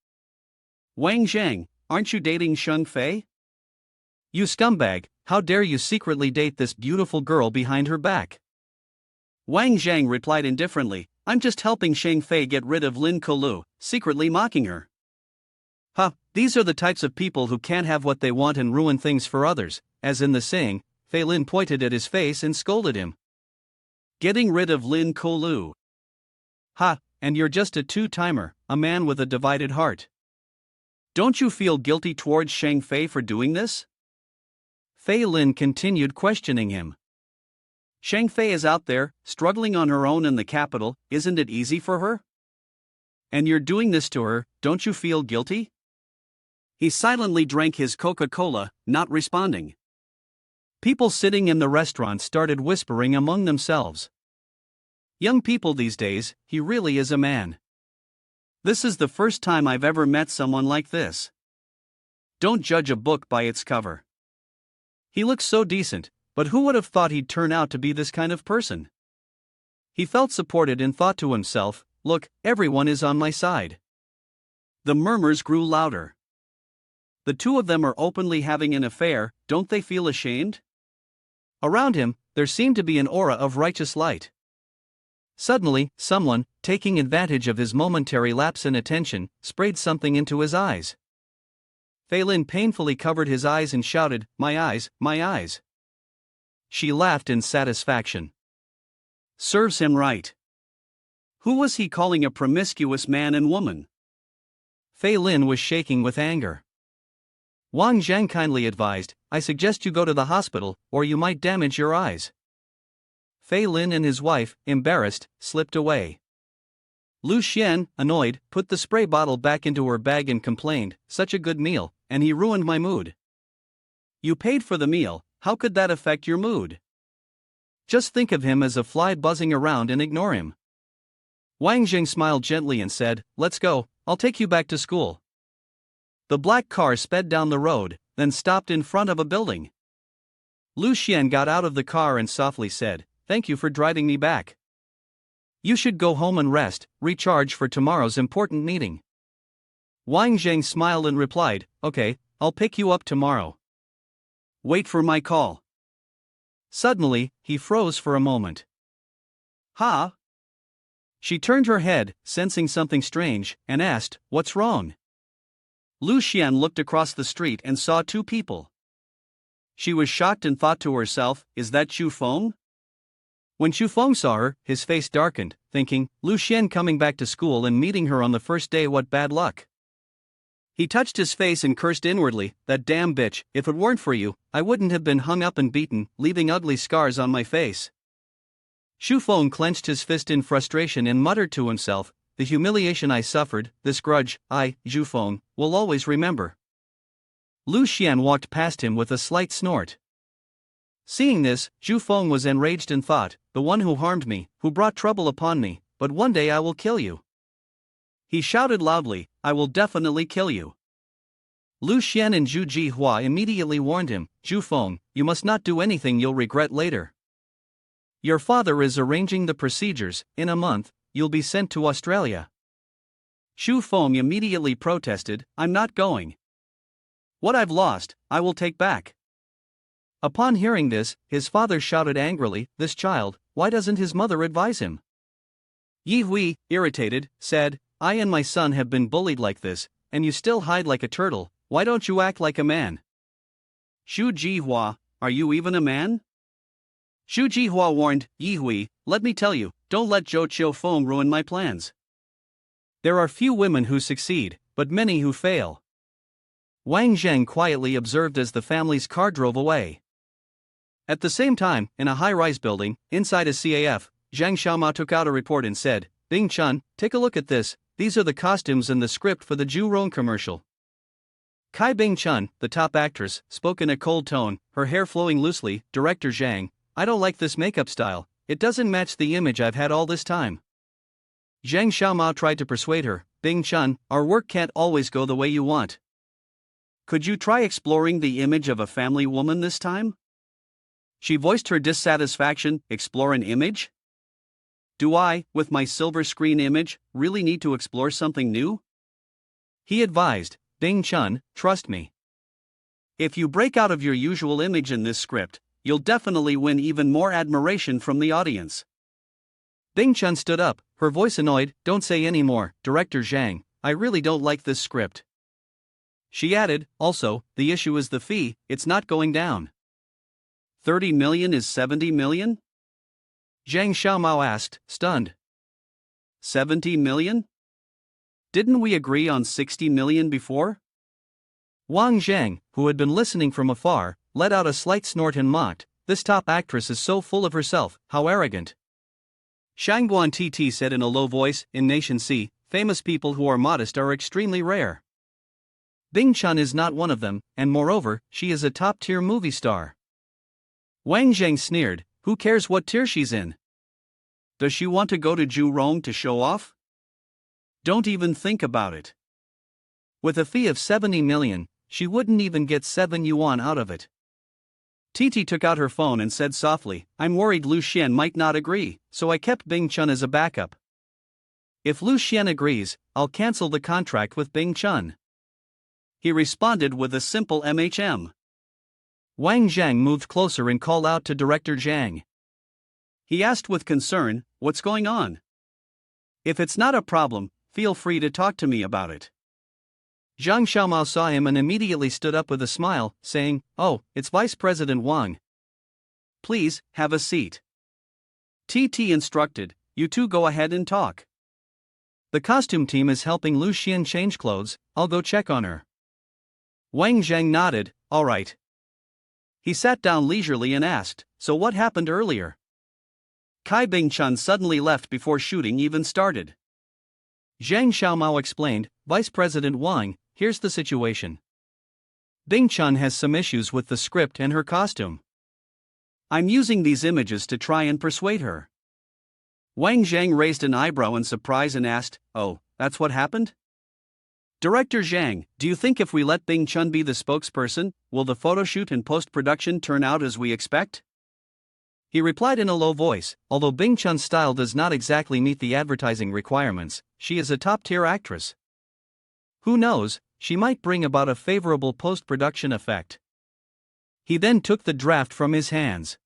"Wang Jang, aren't you dating Sheng Fei?" "You scumbag, how dare you secretly date this beautiful girl behind her back?" Wang Jang replied indifferently, "I'm just helping Sheng Fei get rid of Lin Kolu," secretly mocking her. "Huh, these are the types of people who can't have what they want and ruin things for others," as in the saying. Fei Lin pointed at his face and scolded him. "Getting rid of Lin Kolu. Ha, and you're just a two-timer, a man with a divided heart. Don't you feel guilty towards Sheng Fei for doing this?" Fei Lin continued questioning him. "Sheng Fei is out there, struggling on her own in the capital, isn't it easy for her? And you're doing this to her, don't you feel guilty?" He silently drank his Coca-Cola, not responding. People sitting in the restaurant started whispering among themselves. Young people these days, he really is a man. This is the first time I've ever met someone like this. Don't judge a book by its cover. He looks so decent, but who would have thought he'd turn out to be this kind of person? He felt supported and thought to himself, look, everyone is on my side. The murmurs grew louder. The two of them are openly having an affair, don't they feel ashamed? Around him, there seemed to be an aura of righteous light. Suddenly, someone, taking advantage of his momentary lapse in attention, sprayed something into his eyes. Fei Lin painfully covered his eyes and shouted, "My eyes, my eyes." She laughed in satisfaction. Serves him right. Who was he calling a promiscuous man and woman? Fei Lin was shaking with anger. Wang Jang kindly advised, "I suggest you go to the hospital, or you might damage your eyes." Fei Lin and his wife, embarrassed, slipped away. Lu Xian, annoyed, put the spray bottle back into her bag and complained, "Such a good meal, and he ruined my mood." "You paid for the meal, how could that affect your mood?" "Just think of him as a fly buzzing around and ignore him." Wang Jing smiled gently and said, "Let's go, I'll take you back to school." The black car sped down the road, then stopped in front of a building. Lu Xian got out of the car and softly said, "Thank you for driving me back. You should go home and rest, recharge for tomorrow's important meeting." Wang Zheng smiled and replied, "Okay, I'll pick you up tomorrow. Wait for my call." Suddenly, he froze for a moment. "Ha?" She turned her head, sensing something strange, and asked, "What's wrong?" Lu Xian looked across the street and saw two people. She was shocked and thought to herself, "Is that Chu Feng?" When Chu Feng saw her, his face darkened, thinking, Lu Xian coming back to school and meeting her on the first day, what bad luck. He touched his face and cursed inwardly, "That damn bitch, if it weren't for you, I wouldn't have been hung up and beaten, leaving ugly scars on my face." Chu Feng clenched his fist in frustration and muttered to himself, the humiliation I suffered, this grudge, I, Zhu Feng, will always remember. Lu Xian walked past him with a slight snort. Seeing this, Zhu Feng was enraged and thought, the one who harmed me, who brought trouble upon me, but one day I will kill you. He shouted loudly, I will definitely kill you. Lu Xian and Zhu Jihua immediately warned him, Zhu Feng, you must not do anything you'll regret later. Your father is arranging the procedures, in a month, you'll be sent to Australia. Zhu Feng immediately protested, I'm not going. What I've lost, I will take back. Upon hearing this, his father shouted angrily, this child, why doesn't his mother advise him? Yi Hui, irritated, said, I and my son have been bullied like this, and you still hide like a turtle, why don't you act like a man? Zhu Jihua, are you even a man? Zhu Jihua warned, Yi Hui, let me tell you, don't let Zhou Qiufeng ruin my plans. There are few women who succeed, but many who fail. Wang Jang quietly observed as the family's car drove away. At the same time, in a high-rise building, inside a CAF, Zhang Xiaoma took out a report and said, Bing Chun, take a look at this, these are the costumes and the script for the Zhu Rong commercial. Kai Bing Chun, the top actress, spoke in a cold tone, her hair flowing loosely, Director Zhang, I don't like this makeup style, it doesn't match the image I've had all this time. Zhang Xiaomao tried to persuade her, Bing Chun, our work can't always go the way you want. Could you try exploring the image of a family woman this time? She voiced her dissatisfaction, explore an image? Do I, with my silver screen image, really need to explore something new? He advised, Bing Chun, trust me. If you break out of your usual image in this script, you'll definitely win even more admiration from the audience. Bing Chun stood up, her voice annoyed, don't say any more, Director Zhang, I really don't like this script. She added, also, the issue is the fee, it's not going down. 30 million is 70 million? Zhang Xiaomao asked, stunned. 70 million? Didn't we agree on 60 million before? Wang Jang, who had been listening from afar, let out a slight snort and mocked, this top actress is so full of herself, how arrogant. Shangguan Titi said in a low voice, in Nation C, famous people who are modest are extremely rare. Bing Chun is not one of them, and moreover, she is a top-tier movie star. Wang Zhang sneered, who cares what tier she's in? Does she want to go to Zhu Rong to show off? Don't even think about it. With a fee of 70 million, she wouldn't even get 7 yuan out of it. Titi took out her phone and said softly, I'm worried Lu Xian might not agree, so I kept Bing Chun as a backup. If Lu Xian agrees, I'll cancel the contract with Bing Chun. He responded with a simple MHM. Wang Jang moved closer and called out to Director Zhang. He asked with concern, what's going on? If it's not a problem, feel free to talk to me about it. Zhang Xiaomao saw him and immediately stood up with a smile, saying, oh, it's Vice President Wang. Please, have a seat. TT instructed, you two go ahead and talk. The costume team is helping Lu Xian change clothes, I'll go check on her. Wang Zhang nodded, all right. He sat down leisurely and asked, so what happened earlier? Kai Bing Chun suddenly left before shooting even started. Zhang Xiaomao explained, Vice President Wang, here's the situation. Bing Chun has some issues with the script and her costume. I'm using these images to try and persuade her. Wang Zhang raised an eyebrow in surprise and asked, oh, that's what happened? Director Zhang, do you think if we let Bing Chun be the spokesperson, will the photoshoot and post-production turn out as we expect? He replied in a low voice, although Bing Chun's style does not exactly meet the advertising requirements, she is a top-tier actress. Who knows, she might bring about a favorable post-production effect. He then took the draft from his hands.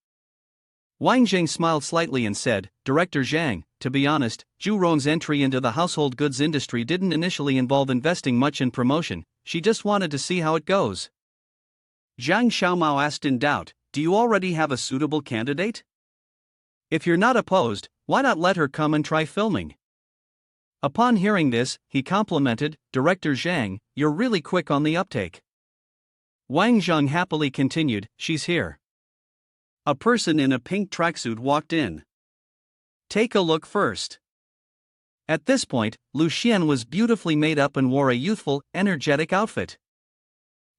Wang Jing smiled slightly and said, Director Zhang, to be honest, Zhu Rong's entry into the household goods industry didn't initially involve investing much in promotion, she just wanted to see how it goes. Zhang Xiaomao asked in doubt, do you already have a suitable candidate? If you're not opposed, why not let her come and try filming? Upon hearing this, he complimented, Director Zhang, you're really quick on the uptake. Wang Zhang happily continued, she's here. A person in a pink tracksuit walked in. Take a look first. At this point, Lu Xian was beautifully made up and wore a youthful, energetic outfit.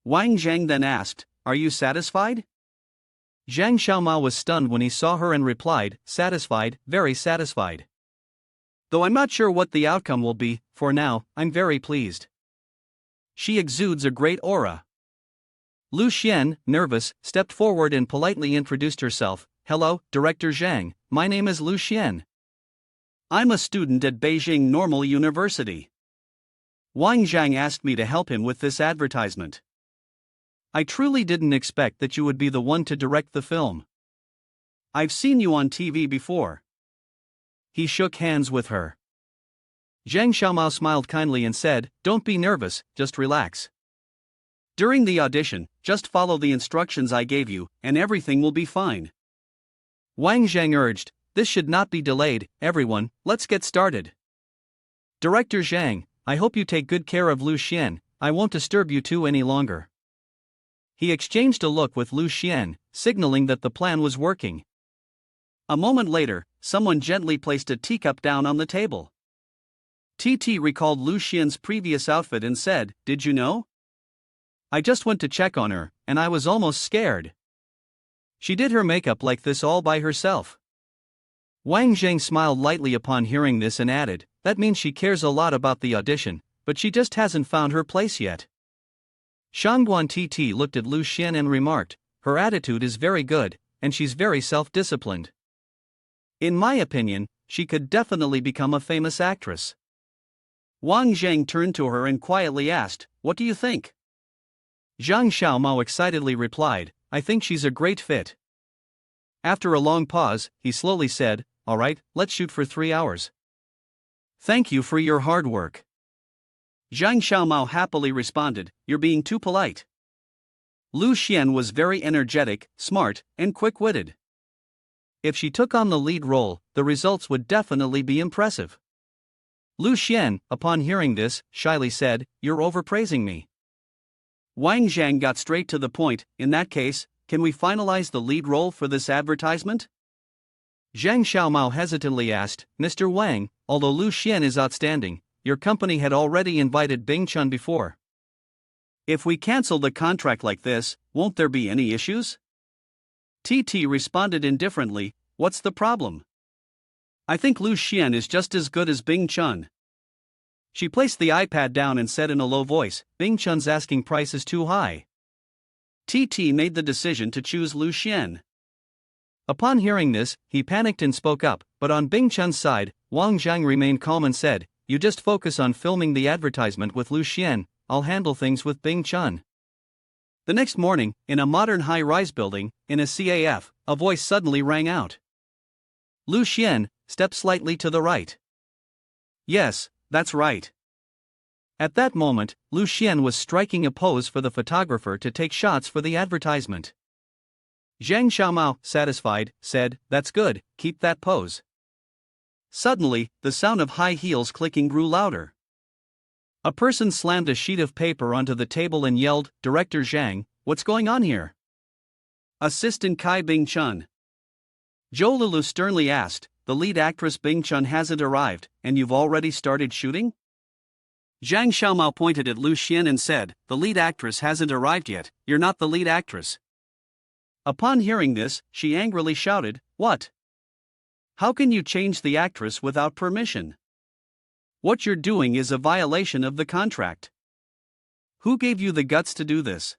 Wang Jang then asked, "Are you satisfied?" Zhang Xiaomao was stunned when he saw her and replied, "Satisfied, very satisfied. Though I'm not sure what the outcome will be, for now, I'm very pleased. She exudes a great aura." Lu Xian, nervous, stepped forward and politely introduced herself. "Hello, Director Zhang, my name is Lu Xian. I'm a student at Beijing Normal University. Wang Jang asked me to help him with this advertisement. I truly didn't expect that you would be the one to direct the film. I've seen you on TV before." He shook hands with her. Zhang Xiaomao smiled kindly and said, "Don't be nervous, just relax. During the audition, just follow the instructions I gave you, and everything will be fine." Wang Zhang urged, "This should not be delayed, everyone, let's get started. Director Zhang, I hope you take good care of Lu Xian, I won't disturb you two any longer." He exchanged a look with Lu Xian, signaling that the plan was working. A moment later, someone gently placed a teacup down on the table. Titi recalled Lu Xian's previous outfit and said, "Did you know? I just went to check on her, and I was almost scared. She did her makeup like this all by herself." Wang Jing smiled lightly upon hearing this and added, "That means she cares a lot about the audition, but she just hasn't found her place yet." Shan Titi looked at Lu Xian and remarked, "Her attitude is very good, and she's very self-disciplined. In my opinion, she could definitely become a famous actress." Wang Zhang turned to her and quietly asked, "What do you think?" Zhang Xiaomao excitedly replied, "I think she's a great fit." After a long pause, he slowly said, "All right, let's shoot for 3 hours. Thank you for your hard work." Zhang Xiaomao happily responded, "You're being too polite." Lu Xian was very energetic, smart, and quick-witted. If she took on the lead role, the results would definitely be impressive. Lu Xian, upon hearing this, shyly said, "You're overpraising me." Wang Zhang got straight to the point, "In that case, can we finalize the lead role for this advertisement?" Zhang Xiaomao hesitantly asked, "Mr. Wang, although Lu Xian is outstanding, your company had already invited Bing Chun before. If we cancel the contract like this, won't there be any issues?" Titi responded indifferently, "What's the problem? I think Lu Xian is just as good as Bing Chun." She placed the iPad down and said in a low voice, "Bing Chun's asking price is too high." Titi made the decision to choose Lu Xian. Upon hearing this, he panicked and spoke up, but on Bing Chun's side, Wang Jang remained calm and said, "You just focus on filming the advertisement with Lu Xian, I'll handle things with Bing Chun." The next morning, in a modern high-rise building, in a CAF, a voice suddenly rang out. "Lu Xian, step slightly to the right." "Yes, that's right." At that moment, Lu Xian was striking a pose for the photographer to take shots for the advertisement. Zhang Xiaomao, satisfied, said, "That's good, keep that pose." Suddenly, the sound of high heels clicking grew louder. A person slammed a sheet of paper onto the table and yelled, "Director Zhang, what's going on here?" Assistant Kai Bing Chun. Zhou Lulu sternly asked, "The lead actress Bing Chun hasn't arrived, and you've already started shooting?" Zhang Xiaomao pointed at Lu Xian and said, "The lead actress hasn't arrived yet, you're not the lead actress." Upon hearing this, she angrily shouted, "What? How can you change the actress without permission? What you're doing is a violation of the contract. Who gave you the guts to do this?"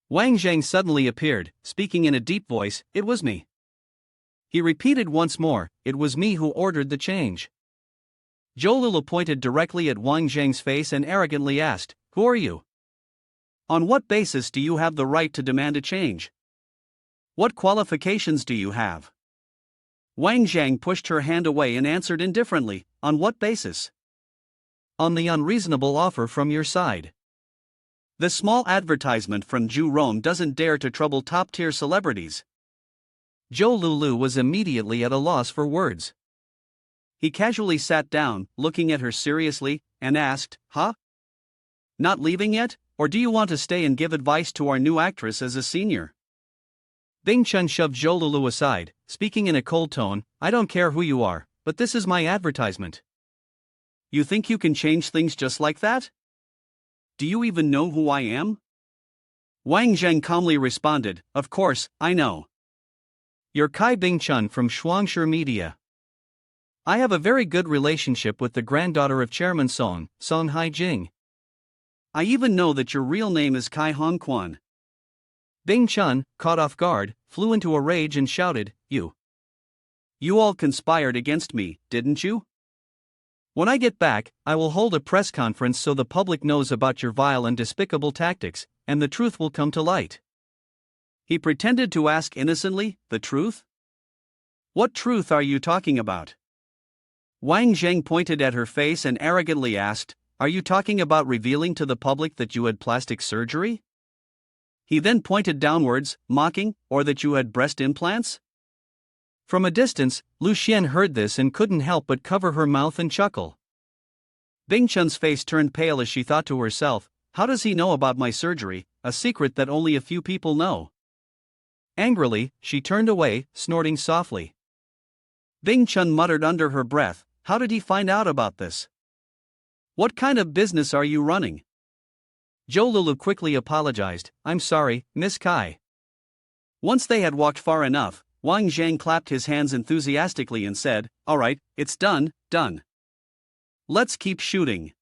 Wang Zhang suddenly appeared, speaking in a deep voice, "It was me." He repeated once more, "It was me who ordered the change." Zhou Lulu pointed directly at Wang Zhang's face and arrogantly asked, "Who are you? On what basis do you have the right to demand a change? What qualifications do you have?" Wang Zhang pushed her hand away and answered indifferently, "On what basis?" "On the unreasonable offer from your side. The small advertisement from Ju Rome doesn't dare to trouble top-tier celebrities." Zhou Lulu was immediately at a loss for words. He casually sat down, looking at her seriously, and asked, "Huh? Not leaving yet, or do you want to stay and give advice to our new actress as a senior?" Bing Chun shoved Zhou Lulu aside, speaking in a cold tone, "I don't care who you are, but this is my advertisement. You think you can change things just like that? Do you even know who I am? Wang Jang calmly responded, of course, I know. You're Kai Bing-chun from Shuangshi Media. I have a very good relationship with the granddaughter of Chairman Song, Song Hai-jing. I even know that your real name is Kai Hong-kwan. Bing-chun, caught off guard, flew into a rage and shouted, You all conspired against me, didn't you? When I get back, I will hold a press conference so the public knows about your vile and despicable tactics, and the truth will come to light. He pretended to ask innocently, the truth? What truth are you talking about? Wang Jang pointed at her face and arrogantly asked, Are you talking about revealing to the public that you had plastic surgery? He then pointed downwards, mocking, or that you had breast implants? From a distance, Lu Xian heard this and couldn't help but cover her mouth and chuckle. Bing Chun's face turned pale as she thought to herself, how does he know about my surgery, a secret that only a few people know? Angrily, she turned away, snorting softly. Bing Chun muttered under her breath, how did he find out about this? What kind of business are you running? Zhou Lulu quickly apologized, I'm sorry, Miss Kai. Once they had walked far enough, Wang Jang clapped his hands enthusiastically and said, all right, it's done. Let's keep shooting.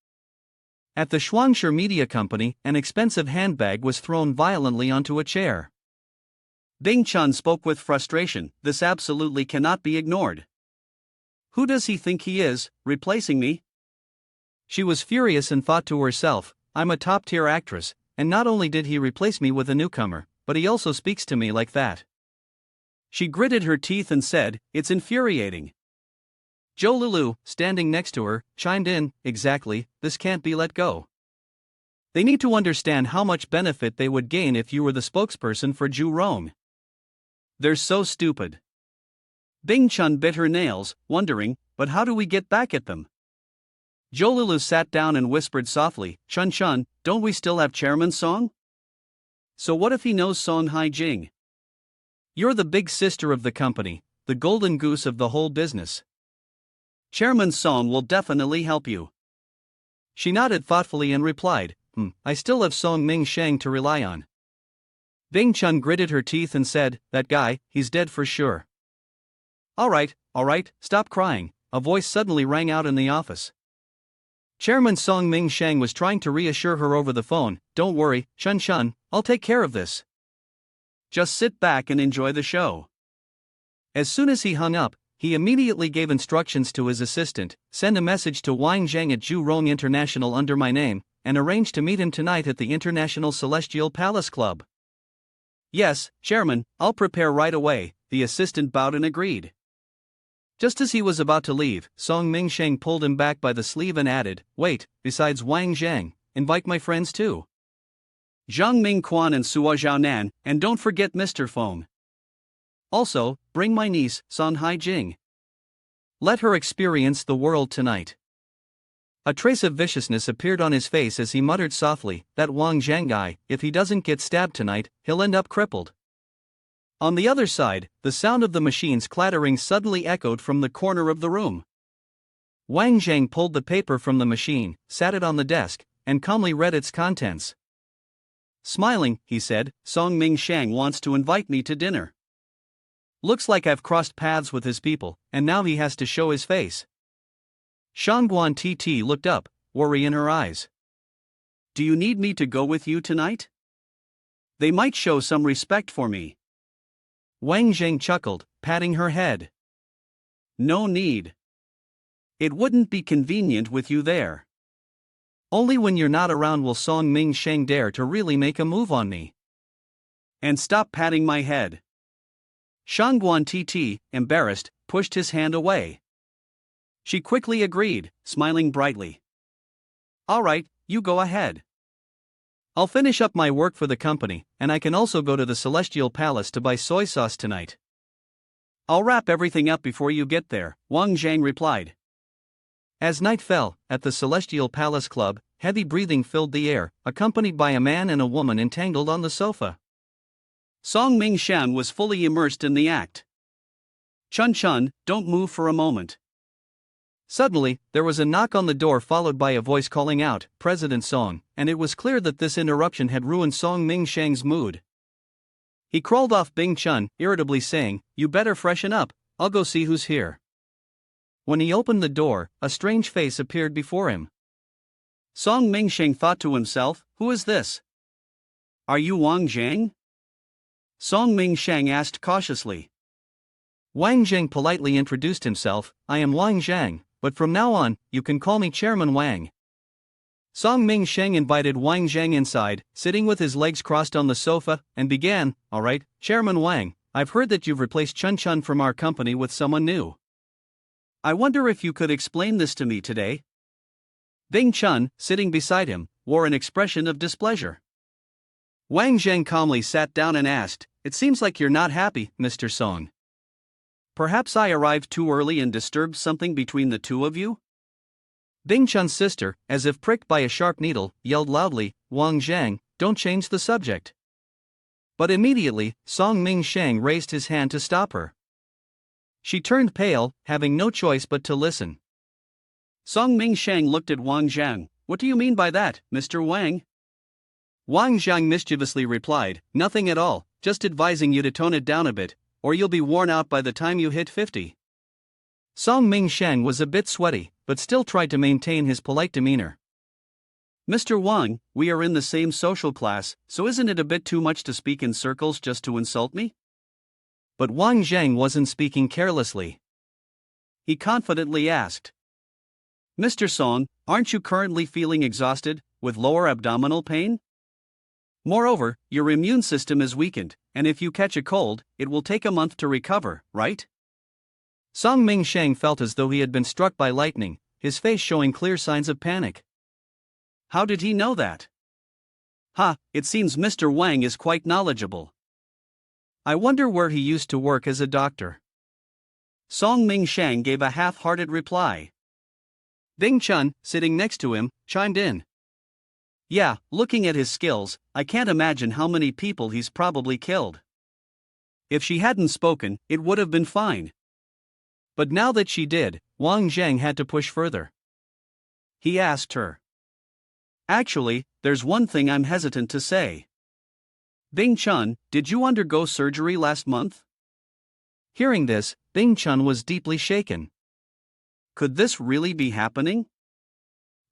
At the Shuangshi Media Company, an expensive handbag was thrown violently onto a chair. Bing Chun spoke with frustration, this absolutely cannot be ignored. Who does he think he is, replacing me? She was furious and thought to herself, I'm a top-tier actress, and not only did he replace me with a newcomer, but he also speaks to me like that. She gritted her teeth and said, it's infuriating. Zhou Lulu, standing next to her, chimed in, exactly, this can't be let go. They need to understand how much benefit they would gain if you were the spokesperson for Zhu Rong. They're so stupid. Bing Chun bit her nails, wondering, but how do we get back at them? Zhou Lulu sat down and whispered softly, Chun, don't we still have Chairman Song? So what if he knows Song Hai-jing? You're the big sister of the company, the golden goose of the whole business. Chairman Song will definitely help you. She nodded thoughtfully and replied, I still have Song Ming Shang to rely on. Bing Chun gritted her teeth and said, that guy, he's dead for sure. All right, stop crying, a voice suddenly rang out in the office. Chairman Song Ming Shang was trying to reassure her over the phone, don't worry, Chun, I'll take care of this. Just sit back and enjoy the show. As soon as he hung up, he immediately gave instructions to his assistant, send a message to Wang Jang at Zhu Rong International under my name, and arrange to meet him tonight at the International Celestial Palace Club. Yes, Chairman, I'll prepare right away, the assistant bowed and agreed. Just as he was about to leave, Song Ming Shang pulled him back by the sleeve and added, wait, besides Wang Jang, invite my friends too. Zhang Ming Quan and Suo Zhaonan, and don't forget Mr. Feng. Also, bring my niece, Song Hai-jing. Let her experience the world tonight. A trace of viciousness appeared on his face as he muttered softly, that Wang Jang guy, if he doesn't get stabbed tonight, he'll end up crippled. On the other side, the sound of the machines clattering suddenly echoed from the corner of the room. Wang Jang pulled the paper from the machine, sat it on the desk, and calmly read its contents. Smiling, he said, Song Ming Shang wants to invite me to dinner. Looks like I've crossed paths with his people, and now he has to show his face. Sun Wan Titi looked up, worry in her eyes. Do you need me to go with you tonight? They might show some respect for me. Wang Jang chuckled, patting her head. No need. It wouldn't be convenient with you there. Only when you're not around will Song Ming Shang dare to really make a move on me. And stop patting my head. Shangguan Titi, embarrassed, pushed his hand away. She quickly agreed, smiling brightly. All right, you go ahead. I'll finish up my work for the company, and I can also go to the Celestial Palace to buy soy sauce tonight. I'll wrap everything up before you get there, Wang Jang replied. As night fell, at the Celestial Palace Club, heavy breathing filled the air, accompanied by a man and a woman entangled on the sofa. Song Ming Shan was fully immersed in the act. Chun, don't move for a moment. Suddenly, there was a knock on the door followed by a voice calling out, "President Song," and it was clear that this interruption had ruined Song Ming-sheng's mood. He crawled off Bing Chun, irritably saying, "You better freshen up, I'll go see who's here." When he opened the door, a strange face appeared before him. Song Ming-sheng thought to himself, "Who is this? Are you Wang Jang?" Song Ming-sheng asked cautiously. Wang Jang politely introduced himself, "I am Wang Jang, but from now on, you can call me Chairman Wang." Song Ming-sheng invited Wang Jang inside, sitting with his legs crossed on the sofa, and began, "All right, Chairman Wang, I've heard that you've replaced Chun Chun from our company with someone new. I wonder if you could explain this to me today." Bing Chun, sitting beside him, wore an expression of displeasure. Wang Jang calmly sat down and asked, "It seems like you're not happy, Mr. Song. Perhaps I arrived too early and disturbed something between the two of you?" Bing Chun's sister, as if pricked by a sharp needle, yelled loudly, "Wang Jang, don't change the subject." But immediately, Song Ming-sheng raised his hand to stop her. She turned pale, having no choice but to listen. Song Ming-sheng looked at Wang Jang. "What do you mean by that, Mr. Wang?" Wang Jang mischievously replied, "Nothing at all, just advising you to tone it down a bit, or you'll be worn out by the time you hit 50. Song Ming-sheng was a bit sweaty, but still tried to maintain his polite demeanor. "Mr. Wang, we are in the same social class, so isn't it a bit too much to speak in circles just to insult me?" But Wang Jang wasn't speaking carelessly. He confidently asked, "Mr. Song, aren't you currently feeling exhausted, with lower abdominal pain? Moreover, your immune system is weakened, and if you catch a cold, it will take a month to recover, right?" Song Ming-sheng felt as though he had been struck by lightning, his face showing clear signs of panic. How did he know that? Ha, it seems Mr. Wang is quite knowledgeable. I wonder where he used to work as a doctor. Song Ming-sheng gave a half-hearted reply. Bing Chun, sitting next to him, chimed in. "Yeah, looking at his skills, I can't imagine how many people he's probably killed." If she hadn't spoken, it would have been fine. But now that she did, Wang Jang had to push further. He asked her, "Actually, there's one thing I'm hesitant to say. Bing Chun, did you undergo surgery last month?" Hearing this, Bing Chun was deeply shaken. Could this really be happening?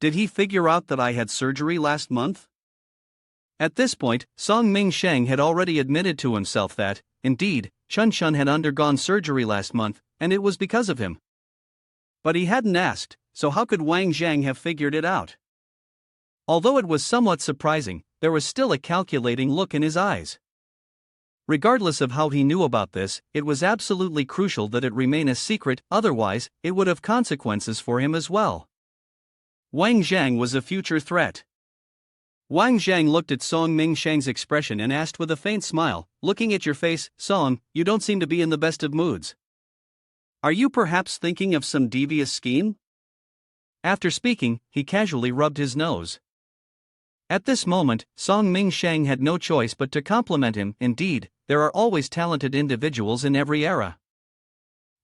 Did he figure out that I had surgery last month? At this point, Song Ming-sheng had already admitted to himself that, indeed, Chun Chun had undergone surgery last month, and it was because of him. But he hadn't asked, so how could Wang Jang have figured it out? Although it was somewhat surprising, there was still a calculating look in his eyes. Regardless of how he knew about this, it was absolutely crucial that it remain a secret, otherwise, it would have consequences for him as well. Wang Jang was a future threat. Wang Jang looked at Song Ming-sheng's expression and asked with a faint smile, "Looking at your face, Song, you don't seem to be in the best of moods. Are you perhaps thinking of some devious scheme?" After speaking, he casually rubbed his nose. At this moment, Song Ming-sheng had no choice but to compliment him. Indeed, there are always talented individuals in every era.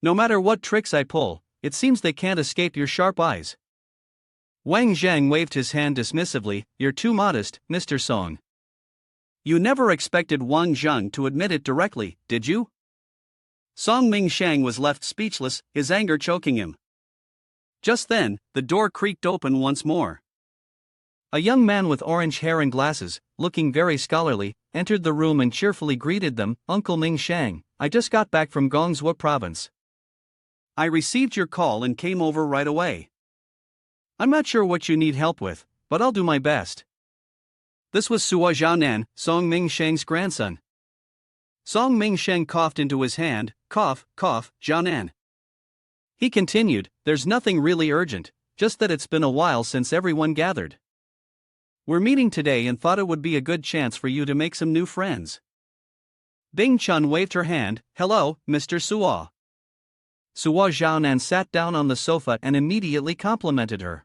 No matter what tricks I pull, it seems they can't escape your sharp eyes. Wang Jang waved his hand dismissively, "You're too modest, Mr. Song." You never expected Wang Jang to admit it directly, did you? Song Ming-sheng was left speechless, his anger choking him. Just then, the door creaked open once more. A young man with orange hair and glasses, looking very scholarly, entered the room and cheerfully greeted them, "Uncle Ming-sheng, I just got back from Gongzhou province. I received your call and came over right away. I'm not sure what you need help with, but I'll do my best." This was Suo Zhaonan, Song Ming-sheng's grandson. Song Ming-sheng coughed into his hand, "Cough, cough, Zhaonan." He continued, "There's nothing really urgent, just that it's been a while since everyone gathered. We're meeting today and thought it would be a good chance for you to make some new friends." Bing Chun waved her hand, "Hello, Mr. Suo." Suo Zhaonan sat down on the sofa and immediately complimented her.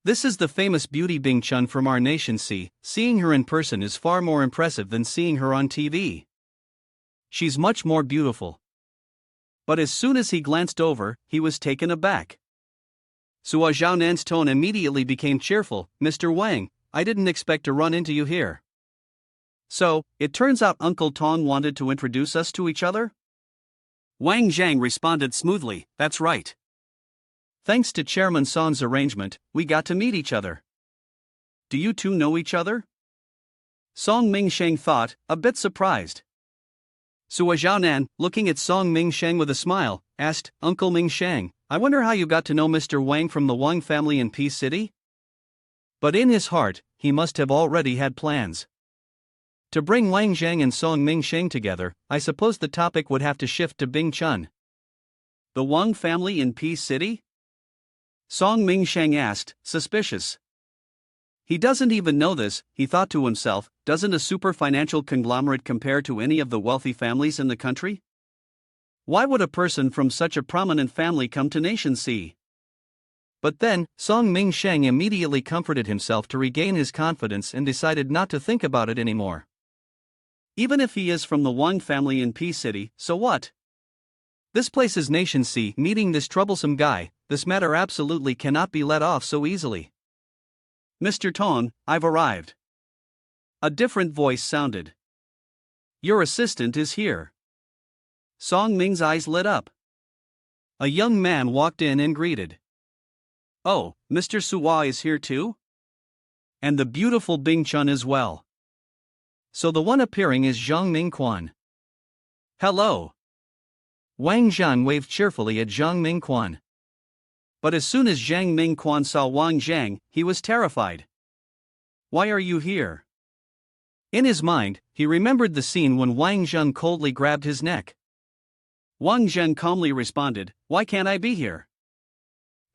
"This is the famous beauty Bing Chun from our nation. Seeing her in person is far more impressive than seeing her on TV. She's much more beautiful." But as soon as he glanced over, he was taken aback. Sua Zhaonan's tone immediately became cheerful. Mr. Wang, I didn't expect to run into you here. So, it turns out Uncle Tong wanted to introduce us to each other? Wang Jang responded smoothly, that's right. Thanks to Chairman Song's arrangement, we got to meet each other. Do you two know each other? Song Mingsheng thought, a bit surprised. Sua Zhaonan, looking at Song Mingsheng with a smile, asked, Uncle Mingsheng, I wonder how you got to know Mr. Wang from the Wang family in Peace City? But in his heart, he must have already had plans. To bring Wang Jang and Song Mingsheng together, I suppose the topic would have to shift to Bing Chun. The Wang family in Peace City? Song Mingsheng asked, suspicious. He doesn't even know this, he thought to himself, doesn't a super financial conglomerate compare to any of the wealthy families in the country? Why would a person from such a prominent family come to Nation C? But then, Song Mingsheng immediately comforted himself to regain his confidence and decided not to think about it anymore. Even if he is from the Wang family in Peace City, so what? This place is Nation C. Meeting this troublesome guy, this matter absolutely cannot be let off so easily. Mr. Tong, I've arrived. A different voice sounded. Your assistant is here. Song Ming's eyes lit up. A young man walked in and greeted. Oh, Mr. Suwa is here too? And the beautiful Bing Chun as well. So the one appearing is Zhang Mingquan. Hello. Wang Zhang waved cheerfully at Zhang Mingquan. But as soon as Zhang Mingquan saw Wang Jang, he was terrified. Why are you here? In his mind, he remembered the scene when Wang Zhang coldly grabbed his neck. Wang Zhang calmly responded, why can't I be here?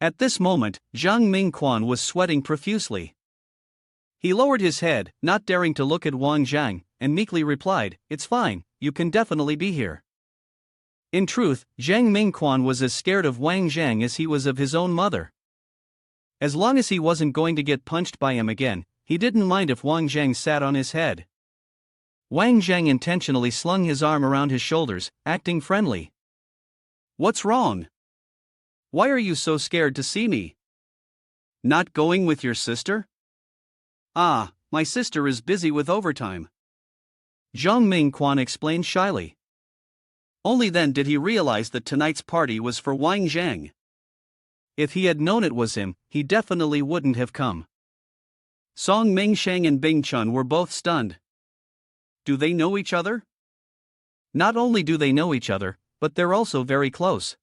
At this moment, Zhang Mingquan was sweating profusely. He lowered his head, not daring to look at Wang Zhang, and meekly replied, it's fine, you can definitely be here. In truth, Zhang Mingquan was as scared of Wang Zhang as he was of his own mother. As long as he wasn't going to get punched by him again, he didn't mind if Wang Zhang sat on his head. Wang Zhang intentionally slung his arm around his shoulders, acting friendly. What's wrong? Why are you so scared to see me? Not going with your sister? Ah, my sister is busy with overtime. Zhang Mingquan explained shyly. Only then did he realize that tonight's party was for Wang Zhang. If he had known it was him, he definitely wouldn't have come. Song Mingsheng and Bing Chun were both stunned. Do they know each other? Not only do they know each other, but they're also very close.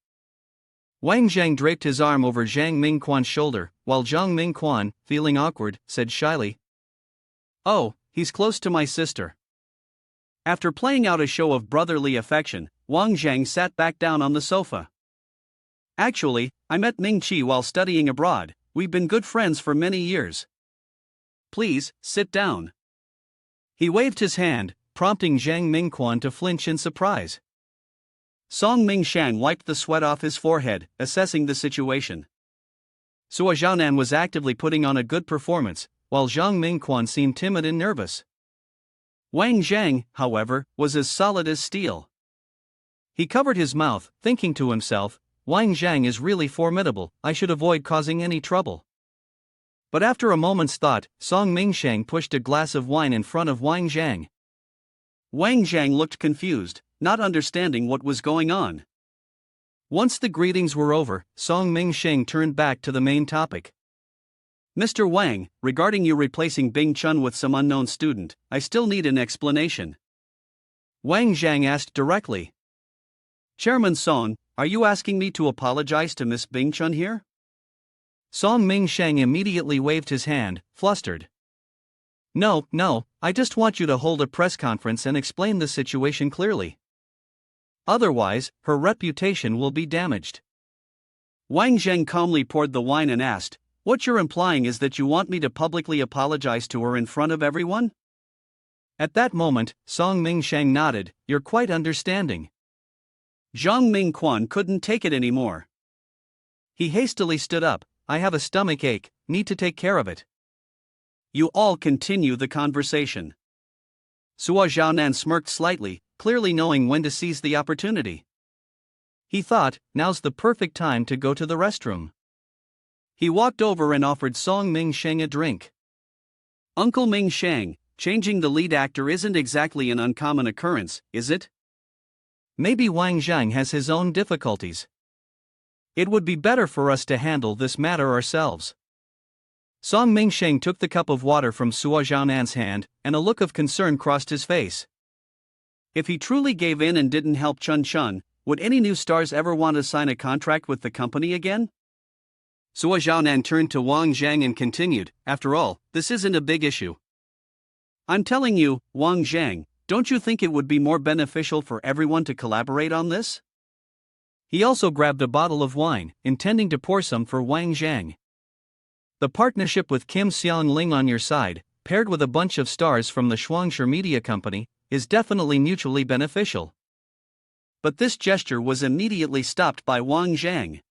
Wang Zhang draped his arm over Zhang Mingquan's shoulder, while Zhang Mingquan, feeling awkward, said shyly, oh, he's close to my sister. After playing out a show of brotherly affection, Wang Zhang sat back down on the sofa. Actually, I met Ming Qi while studying abroad, we've been good friends for many years. Please, sit down. He waved his hand, prompting Zhang Mingquan to flinch in surprise. Song Mingsheng wiped the sweat off his forehead, assessing the situation. Sua Zhaonan was actively putting on a good performance, while Zhang Mingquan seemed timid and nervous. Wang Zhang, however, was as solid as steel. He covered his mouth, thinking to himself, Wang Zhang is really formidable, I should avoid causing any trouble. But after a moment's thought, Song Mingsheng pushed a glass of wine in front of Wang Zhang. Wang Zhang looked confused, not understanding what was going on. Once the greetings were over, Song Mingsheng turned back to the main topic. Mr. Wang, regarding you replacing Bing Chun with some unknown student, I still need an explanation. Wang Zhang asked directly. Chairman Song, are you asking me to apologize to Miss Bing Chun here? Song Mingsheng immediately waved his hand, flustered. No, I just want you to hold a press conference and explain the situation clearly. Otherwise, her reputation will be damaged. Wang Zhang calmly poured the wine and asked, what you're implying is that you want me to publicly apologize to her in front of everyone? At that moment, Song Mingsheng nodded, you're quite understanding. Zhang Mingquan couldn't take it anymore. He hastily stood up, I have a stomach ache, need to take care of it. You all continue the conversation. Sua Zhaonan smirked slightly, clearly knowing when to seize the opportunity. He thought, now's the perfect time to go to the restroom. He walked over and offered Song Ming Sheng a drink. Uncle Ming Sheng, changing the lead actor isn't exactly an uncommon occurrence, is it? Maybe Wang Jang has his own difficulties. It would be better for us to handle this matter ourselves. Song Ming Sheng took the cup of water from Suo Zhaonan's hand, and a look of concern crossed his face. If he truly gave in and didn't help Chun Chun, would any new stars ever want to sign a contract with the company again? Suo Zhaonan turned to Wang Jang and continued, after all, this isn't a big issue. I'm telling you, Wang Jang, don't you think it would be more beneficial for everyone to collaborate on this? He also grabbed a bottle of wine, intending to pour some for Wang Jang. The partnership with Kim Seong Ling on your side, paired with a bunch of stars from the Shuangshi Media Company, is definitely mutually beneficial. But this gesture was immediately stopped by Wang Jang.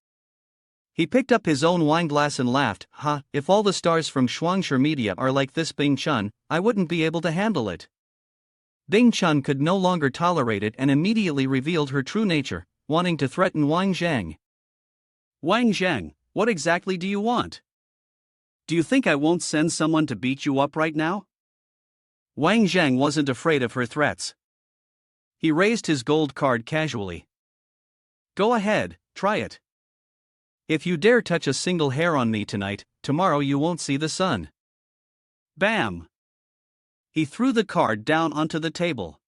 He picked up his own wineglass and laughed, if all the stars from Shuangshi Media are like this Bing Chun, I wouldn't be able to handle it. Bing Chun could no longer tolerate it and immediately revealed her true nature, wanting to threaten Wang Jang. Wang Jang, what exactly do you want? Do you think I won't send someone to beat you up right now? Wang Jang wasn't afraid of her threats. He raised his gold card casually. Go ahead, try it. If you dare touch a single hair on me tonight, tomorrow you won't see the sun. Bam! He threw the card down onto the table.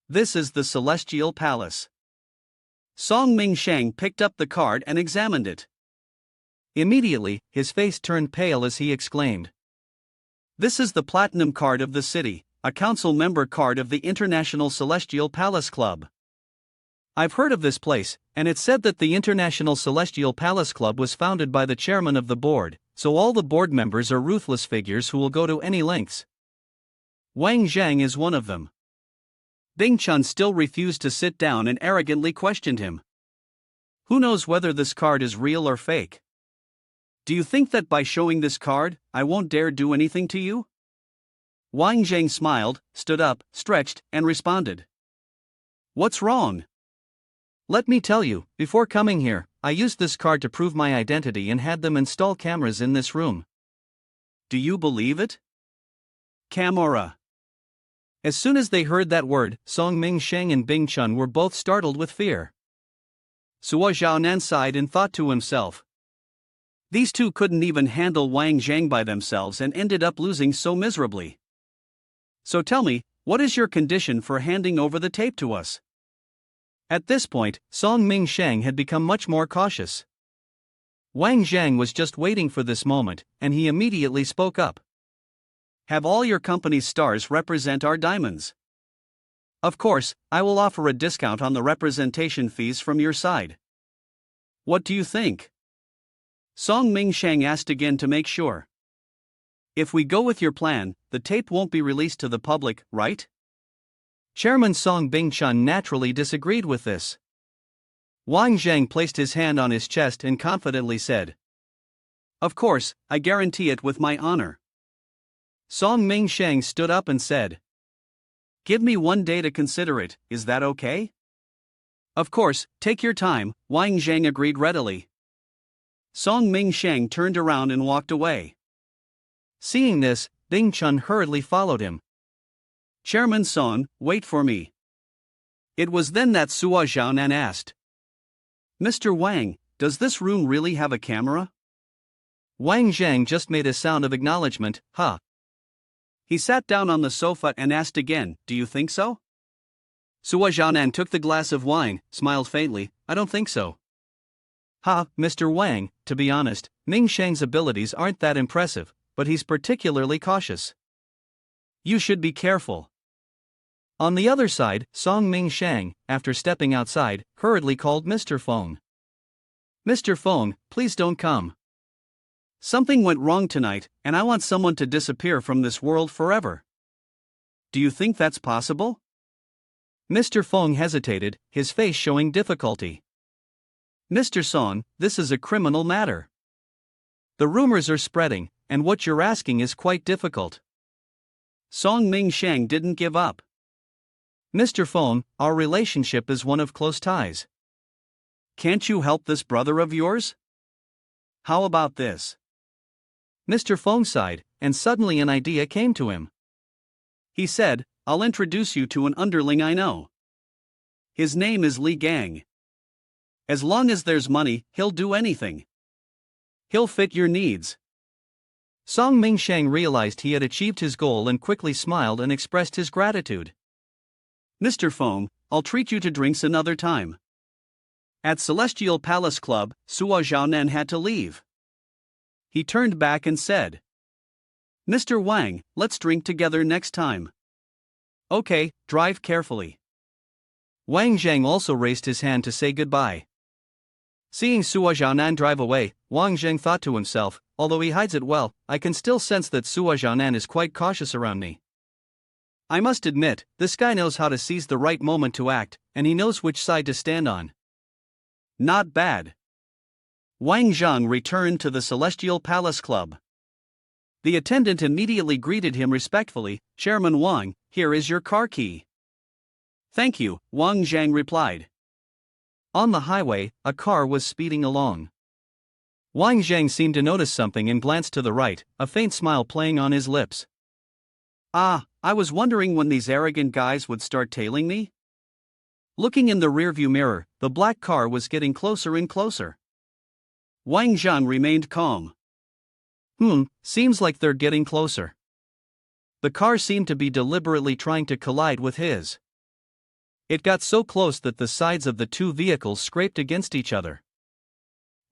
This is the Celestial Palace. Song Ming Sheng picked up the card and examined it. Immediately, his face turned pale as he exclaimed. This is the Platinum Card of the city, a council member card of the International Celestial Palace Club. I've heard of this place, and it's said that the International Celestial Palace Club was founded by the chairman of the board, so all the board members are ruthless figures who will go to any lengths. Wang Jang is one of them. Bing Chun still refused to sit down and arrogantly questioned him. Who knows whether this card is real or fake? Do you think that by showing this card, I won't dare do anything to you? Wang Jang smiled, stood up, stretched, and responded. What's wrong? Let me tell you, before coming here, I used this card to prove my identity and had them install cameras in this room. Do you believe it? Camera. As soon as they heard that word, Song Ming Sheng and Bing Chun were both startled with fear. Suo Zhaonan sighed and thought to himself. These two couldn't even handle Wang Jang by themselves and ended up losing so miserably. So tell me, what is your condition for handing over the tape to us? At this point, Song Ming Sheng had become much more cautious. Wang Jang was just waiting for this moment, and he immediately spoke up. Have all your company's stars represent our diamonds. Of course, I will offer a discount on the representation fees from your side. What do you think? Song Ming Sheng asked again to make sure. If we go with your plan, the tape won't be released to the public, right? Chairman Song Bing Chun naturally disagreed with this. Wang Jang placed his hand on his chest and confidently said, Of course, I guarantee it with my honor. Song Ming Sheng stood up and said, Give me 1 day to consider it, is that okay? Of course, take your time, Wang Jang agreed readily. Song Ming Sheng turned around and walked away. Seeing this, Bing Chun hurriedly followed him. Chairman Song, wait for me. It was then that Suo Zhaonan asked. Mr. Wang, does this room really have a camera? Wang Jang just made a sound of acknowledgement, He sat down on the sofa and asked again, do you think so? Suo Zhaonan took the glass of wine, smiled faintly, I don't think so. Mr. Wang, to be honest, Ming Sheng's abilities aren't that impressive, but he's particularly cautious. You should be careful. On the other side, Song Ming Sheng, after stepping outside, hurriedly called Mr. Feng. Mr. Feng, please don't come. Something went wrong tonight, and I want someone to disappear from this world forever. Do you think that's possible? Mr. Feng hesitated, his face showing difficulty. Mr. Song, this is a criminal matter. The rumors are spreading, and what you're asking is quite difficult. Song Ming Sheng didn't give up. Mr. Feng, our relationship is one of close ties. Can't you help this brother of yours? how about this? Mr. Feng sighed, and suddenly an idea came to him. He said, I'll introduce you to an underling I know. His name is Li Gang. As long as there's money, he'll do anything. He'll fit your needs. Song Mingsheng realized he had achieved his goal and quickly smiled and expressed his gratitude. Mr. Feng, I'll treat you to drinks another time. At Celestial Palace Club, Suo Zhaonan had to leave. He turned back and said, Mr. Wang, let's drink together next time. Okay, drive carefully. Wang Jang also raised his hand to say goodbye. Seeing Suo Zhaonan drive away, Wang Jang thought to himself, although he hides it well, I can still sense that Suo Zhaonan is quite cautious around me. I must admit, this guy knows how to seize the right moment to act, and he knows which side to stand on. Not bad. Wang Zhang returned to the Celestial Palace Club. The attendant immediately greeted him respectfully, Chairman Wang, here is your car key. Thank you, Wang Zhang replied. On the highway, a car was speeding along. Wang Zhang seemed to notice something and glanced to the right, a faint smile playing on his lips. Ah, I was wondering when these arrogant guys would start tailing me. Looking in the rearview mirror, the black car was getting closer and closer. Wang Zhang remained calm. Seems like they're getting closer. The car seemed to be deliberately trying to collide with his. It got so close that the sides of the two vehicles scraped against each other.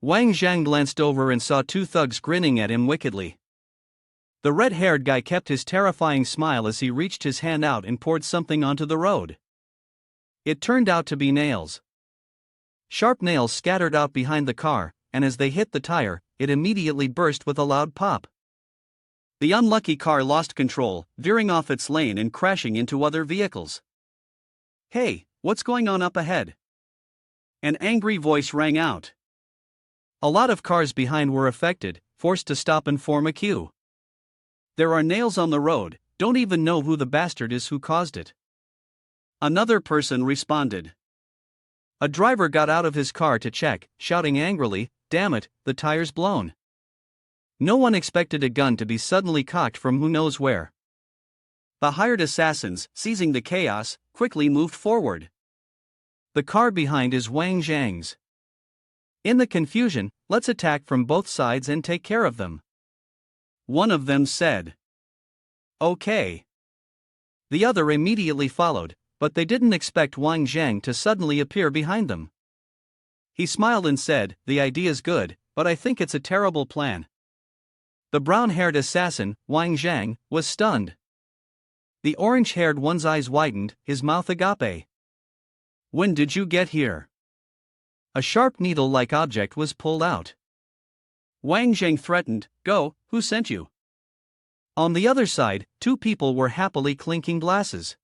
Wang Zhang glanced over and saw two thugs grinning at him wickedly. The red-haired guy kept his terrifying smile as he reached his hand out and poured something onto the road. It turned out to be nails. Sharp nails scattered out behind the car, and as they hit the tire, it immediately burst with a loud pop. The unlucky car lost control, veering off its lane and crashing into other vehicles. Hey, what's going on up ahead? An angry voice rang out. A lot of cars behind were affected, forced to stop and form a queue. There are nails on the road, don't even know who the bastard is who caused it. Another person responded. A driver got out of his car to check, shouting angrily, damn it, the tire's blown. No one expected a gun to be suddenly cocked from who knows where. The hired assassins, seizing the chaos, quickly moved forward. The car behind is Wang Zhang's. In the confusion, let's attack from both sides and take care of them. One of them said. Okay. The other immediately followed, but they didn't expect Wang Zhang to suddenly appear behind them. He smiled and said, the idea's good, but I think it's a terrible plan. The brown-haired assassin, Wang Zhang, was stunned. The orange-haired one's eyes widened, his mouth agape. When did you get here? A sharp needle-like object was pulled out. Wang Zhang threatened, go, who sent you? On the other side, two people were happily clinking glasses.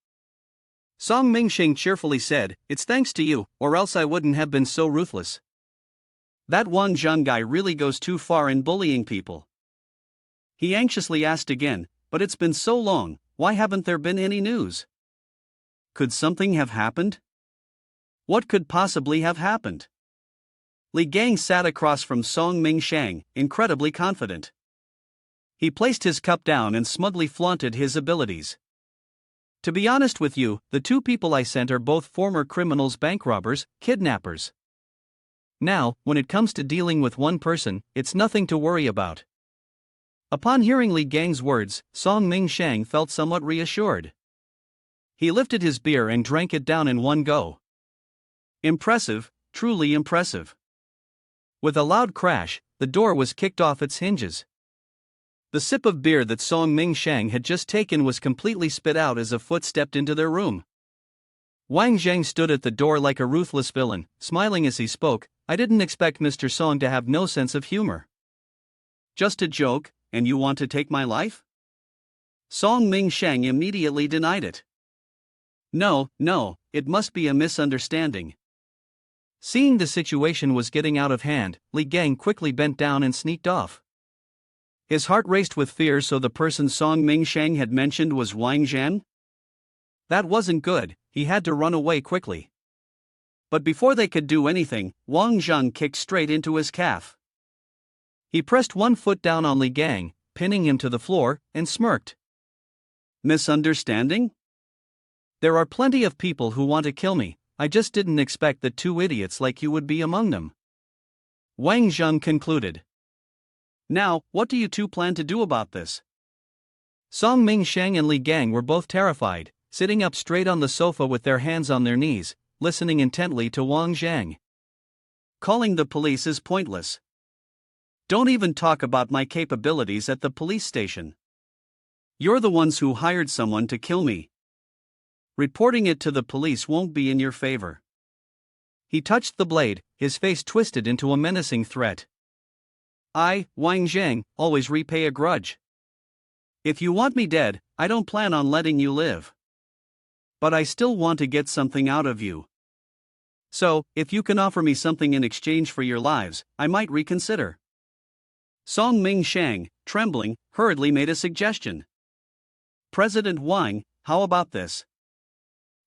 Song Mingxing cheerfully said, it's thanks to you, or else I wouldn't have been so ruthless. That Wang Jang guy really goes too far in bullying people. He anxiously asked again, but it's been so long, why haven't there been any news? Could something have happened? What could possibly have happened? Li Gang sat across from Song Mingshang, incredibly confident. He placed his cup down and smugly flaunted his abilities. To be honest with you, the two people I sent are both former criminals, bank robbers, kidnappers. Now, when it comes to dealing with one person, it's nothing to worry about. Upon hearing Li Gang's words, Song Mingshang felt somewhat reassured. He lifted his beer and drank it down in one go. Impressive, truly impressive. With a loud crash, the door was kicked off its hinges. The sip of beer that Song Mingshang had just taken was completely spit out as a foot stepped into their room. Wang Zhang stood at the door like a ruthless villain, smiling as he spoke. I didn't expect Mr. Song to have no sense of humor. Just a joke, and you want to take my life? Song Mingshang immediately denied it. No, it must be a misunderstanding. Seeing the situation was getting out of hand, Li Gang quickly bent down and sneaked off. His heart raced with fear, so the person Song Mingshang had mentioned was Wang Zhan? That wasn't good, he had to run away quickly. But before they could do anything, Wang Zhang kicked straight into his calf. He pressed one foot down on Li Gang, pinning him to the floor, and smirked. Misunderstanding? There are plenty of people who want to kill me, I just didn't expect that two idiots like you would be among them. Wang Jang concluded. Now, what do you two plan to do about this? Song Ming-sheng and Li Gang were both terrified, sitting up straight on the sofa with their hands on their knees, listening intently to Wang Jang. Calling the police is pointless. Don't even talk about my capabilities at the police station. You're the ones who hired someone to kill me. Reporting it to the police won't be in your favor. He touched the blade, his face twisted into a menacing threat. I, Wang Jang, always repay a grudge. If you want me dead, I don't plan on letting you live. But I still want to get something out of you. So, if you can offer me something in exchange for your lives, I might reconsider. Song Ming-sheng, trembling, hurriedly made a suggestion. President Wang, how about this?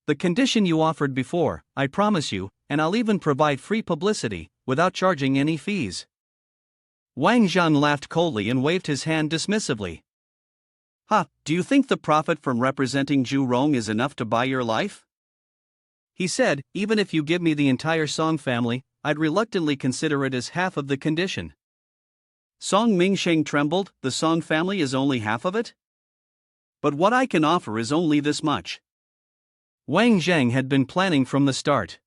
The condition you offered before, I promise you, and I'll even provide free publicity, without charging any fees. Wang Jang laughed coldly and waved his hand dismissively. Do you think the profit from representing Zhu Rong is enough to buy your life? He said, even if you give me the entire Song family, I'd reluctantly consider it as half of the condition. Song Ming-sheng trembled, the Song family is only half of it? But what I can offer is only this much. Wang Jang had been planning from the start.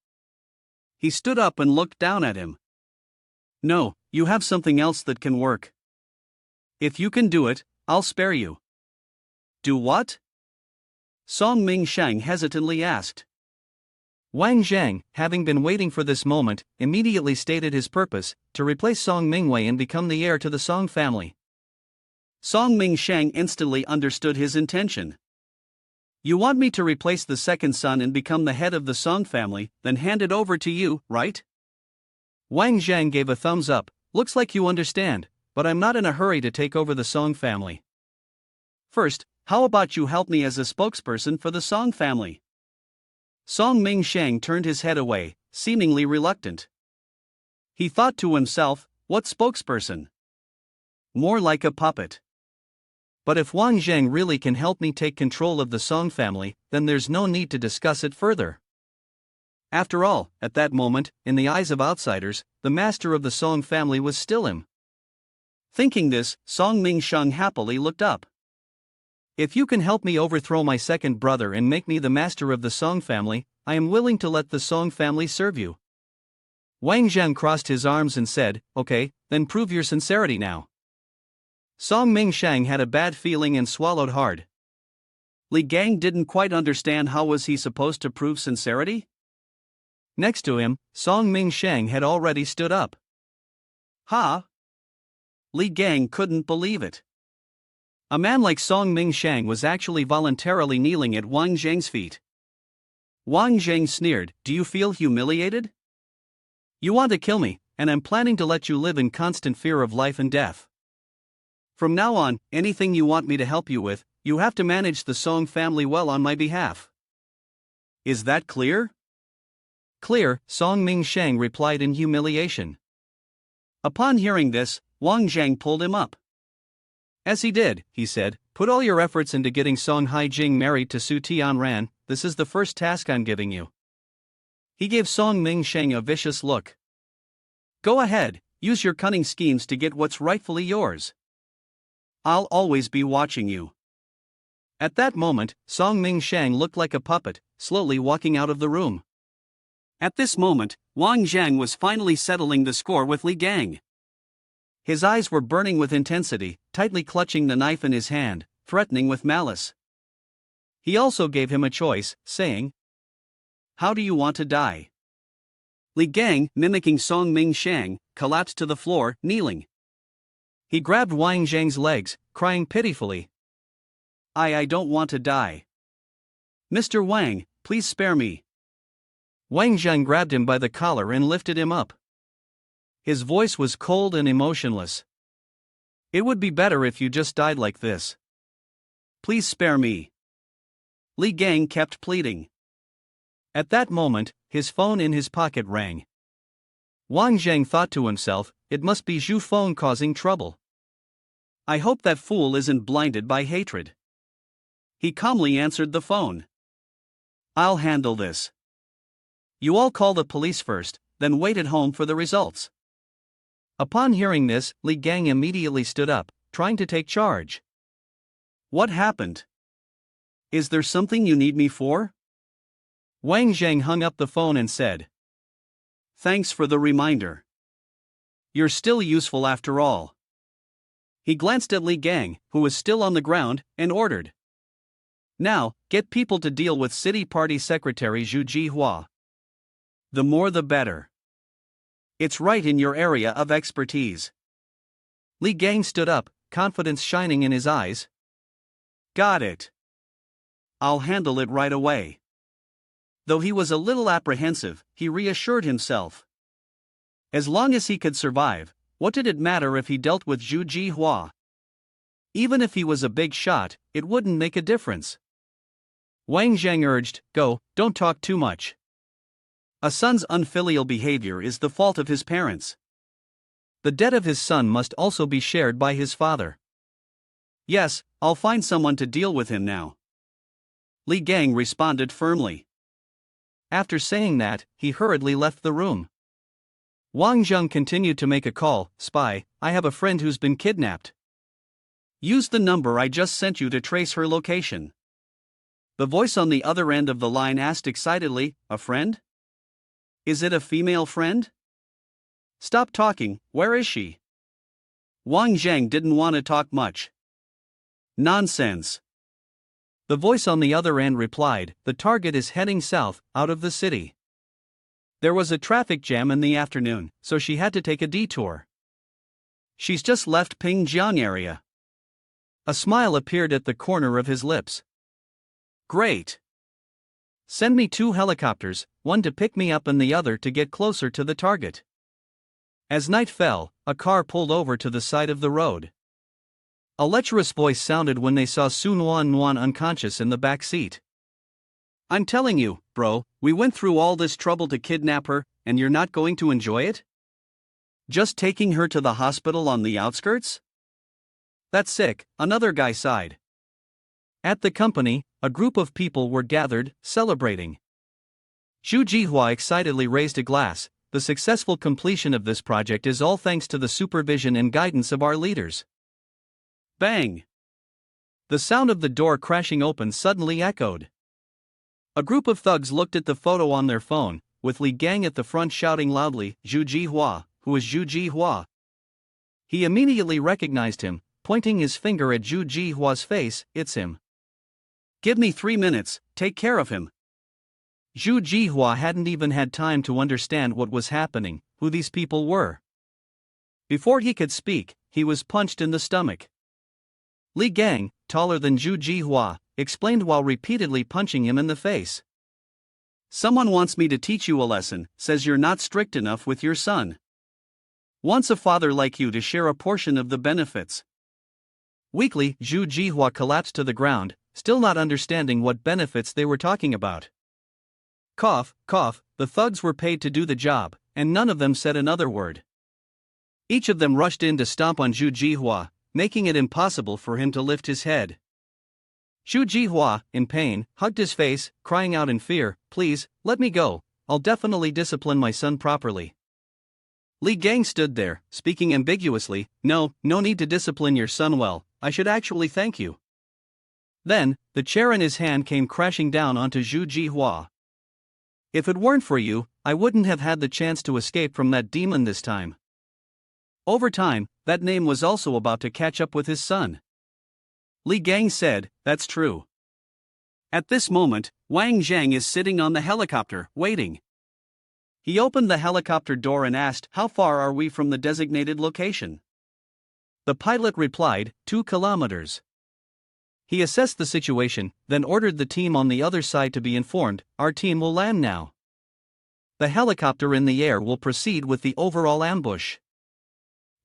He stood up and looked down at him. No, you have something else that can work. If you can do it, I'll spare you. Do what? Song Ming-sheng hesitantly asked. Wang Jang, having been waiting for this moment, immediately stated his purpose, to replace Song Mingwei and become the heir to the Song family. Song Ming-sheng instantly understood his intention. You want me to replace the second son and become the head of the Song family, then hand it over to you, right? Wang Jang gave a thumbs up. Looks like you understand, but I'm not in a hurry to take over the Song family. First, how about you help me as a spokesperson for the Song family? Song Ming-sheng turned his head away, seemingly reluctant. He thought to himself, what spokesperson? More like a puppet. But if Wang Jang really can help me take control of the Song family, then there's no need to discuss it further. After all, at that moment, in the eyes of outsiders, the master of the Song family was still him. Thinking this, Song Ming-sheng happily looked up. If you can help me overthrow my second brother and make me the master of the Song family, I am willing to let the Song family serve you. Wang Jang crossed his arms and said, okay, then prove your sincerity now. Song Ming-sheng had a bad feeling and swallowed hard. Li Gang didn't quite understand how was he supposed to prove sincerity? Next to him, Song Ming-sheng had already stood up. Li Gang couldn't believe it. A man like Song Ming-sheng was actually voluntarily kneeling at Wang Jang's feet. Wang Jang sneered, do you feel humiliated? You want to kill me, and I'm planning to let you live in constant fear of life and death. From now on, anything you want me to help you with, you have to manage the Song family well on my behalf. Is that clear? Clear, Song Ming-sheng replied in humiliation. Upon hearing this, Wang Jang pulled him up. As he did, he said, put all your efforts into getting Song Haijing married to Su Tianran, this is the first task I'm giving you. He gave Song Ming-sheng a vicious look. Go ahead, use your cunning schemes to get what's rightfully yours. I'll always be watching you. At that moment, Song Ming-sheng looked like a puppet, slowly walking out of the room. At this moment, Wang Jang was finally settling the score with Li Gang. His eyes were burning with intensity, tightly clutching the knife in his hand, threatening with malice. He also gave him a choice, saying, how do you want to die? Li Gang, mimicking Song Ming-sheng, collapsed to the floor, kneeling. He grabbed Wang Jang's legs, crying pitifully. I don't want to die. Mr. Wang, please spare me. Wang Jang grabbed him by the collar and lifted him up. His voice was cold and emotionless. It would be better if you just died like this. Please spare me. Li Gang kept pleading. At that moment, his phone in his pocket rang. Wang Jang thought to himself, it must be Zhu Feng causing trouble. I hope that fool isn't blinded by hatred. He calmly answered the phone. I'll handle this. You all call the police first, then wait at home for the results. Upon hearing this, Li Gang immediately stood up, trying to take charge. What happened? Is there something you need me for? Wang Jang hung up the phone and said, Thanks for the reminder. You're still useful after all. He glanced at Li Gang, who was still on the ground, and ordered. Now, get people to deal with City Party Secretary Zhu Jihua. The more the better. It's right in your area of expertise. Li Gang stood up, confidence shining in his eyes. Got it. I'll handle it right away. Though he was a little apprehensive, he reassured himself. As long as he could survive, what did it matter if he dealt with Zhu Jihua? Even if he was a big shot, it wouldn't make a difference. Wang Jang urged, Go, don't talk too much. A son's unfilial behavior is the fault of his parents. The debt of his son must also be shared by his father. Yes, I'll find someone to deal with him now. Li Gang responded firmly. After saying that, he hurriedly left the room. Wang Jang continued to make a call. Spy, I have a friend who's been kidnapped. Use the number I just sent you to trace her location. The voice on the other end of the line asked excitedly, A friend? Is it a female friend? Stop talking, where is she? Wang Jang didn't want to talk much. Nonsense. The voice on the other end replied, The target is heading south, out of the city. There was a traffic jam in the afternoon, so she had to take a detour. She's just left Pingjiang area. A smile appeared at the corner of his lips. Great. Send me 2 helicopters, one to pick me up and the other to get closer to the target. As night fell, a car pulled over to the side of the road. A lecherous voice sounded when they saw Sun Wan unconscious in the back seat. I'm telling you, bro, we went through all this trouble to kidnap her, and you're not going to enjoy it? Just taking her to the hospital on the outskirts? That's sick, another guy sighed. At the company, a group of people were gathered, celebrating. Zhu Jihua excitedly raised a glass. The successful completion of this project is all thanks to the supervision and guidance of our leaders. Bang! The sound of the door crashing open suddenly echoed. A group of thugs looked at the photo on their phone, with Li Gang at the front shouting loudly, Zhu Jihua, who is Zhu Jihua? He immediately recognized him, pointing his finger at Zhu Jihua's face, It's him. Give me 3 minutes, take care of him. Zhu Jihua hadn't even had time to understand what was happening, who these people were. Before he could speak, he was punched in the stomach. Li Gang, taller than Zhu Jihua, explained while repeatedly punching him in the face. Someone wants me to teach you a lesson, says you're not strict enough with your son. Wants a father like you to share a portion of the benefits. Weakly, Zhu Jihua collapsed to the ground, still not understanding what benefits they were talking about. Cough, cough, the thugs were paid to do the job, and none of them said another word. Each of them rushed in to stomp on Zhu Jihua, making it impossible for him to lift his head. Zhu Jihua, in pain, hugged his face, crying out in fear, Please, let me go, I'll definitely discipline my son properly. Li Gang stood there, speaking ambiguously, No need to discipline your son well, I should actually thank you. Then, the chair in his hand came crashing down onto Zhu Jihua. If it weren't for you, I wouldn't have had the chance to escape from that demon this time. Over time, that name was also about to catch up with his son. Li Gang said, That's true. At this moment, Wang Jang is sitting on the helicopter, waiting. He opened the helicopter door and asked, How far are we from the designated location? The pilot replied, 2 kilometers. He assessed the situation, then ordered the team on the other side to be informed, Our team will land now. The helicopter in the air will proceed with the overall ambush.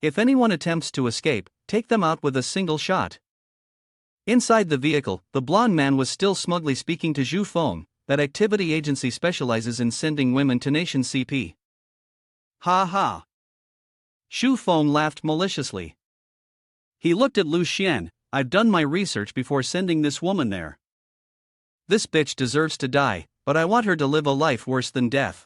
If anyone attempts to escape, take them out with a single shot. Inside the vehicle, the blonde man was still smugly speaking to Zhu Feng, that activity agency specializes in sending women to nation CP. Ha ha. Shu Feng laughed maliciously. He looked at Lu Xian. I've done my research before sending this woman there. This bitch deserves to die, but I want her to live a life worse than death.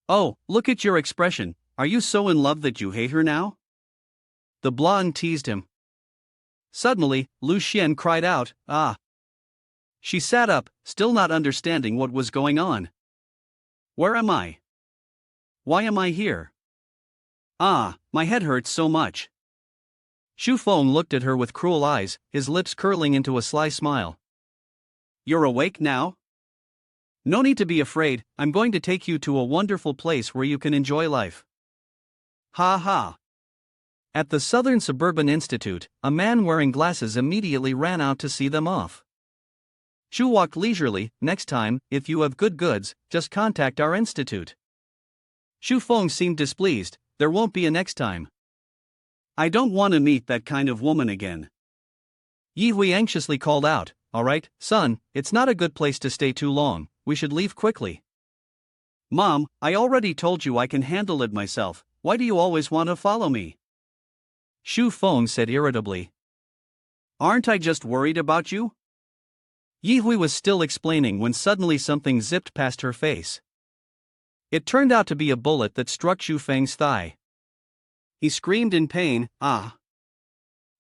Oh, look at your expression, are you so in love that you hate her now? The blonde teased him. Suddenly, Lu Xian cried out, ah! She sat up, still not understanding what was going on. Where am I? Why am I here? Ah, my head hurts so much. Shu Feng looked at her with cruel eyes, his lips curling into a sly smile. You're awake now? No need to be afraid, I'm going to take you to a wonderful place where you can enjoy life. Ha ha. At the Southern Suburban Institute, a man wearing glasses immediately ran out to see them off. Shu walked leisurely. Next time, if you have good goods, just contact our institute. Shu Feng seemed displeased. There won't be a next time. I don't want to meet that kind of woman again. Yi Hui anxiously called out, alright, son, it's not a good place to stay too long, we should leave quickly. Mom, I already told you I can handle it myself, why do you always want to follow me? Shu Feng said irritably. Aren't I just worried about you? Yi Hui was still explaining when suddenly something zipped past her face. It turned out to be a bullet that struck Shu Feng's thigh. He screamed in pain, ah.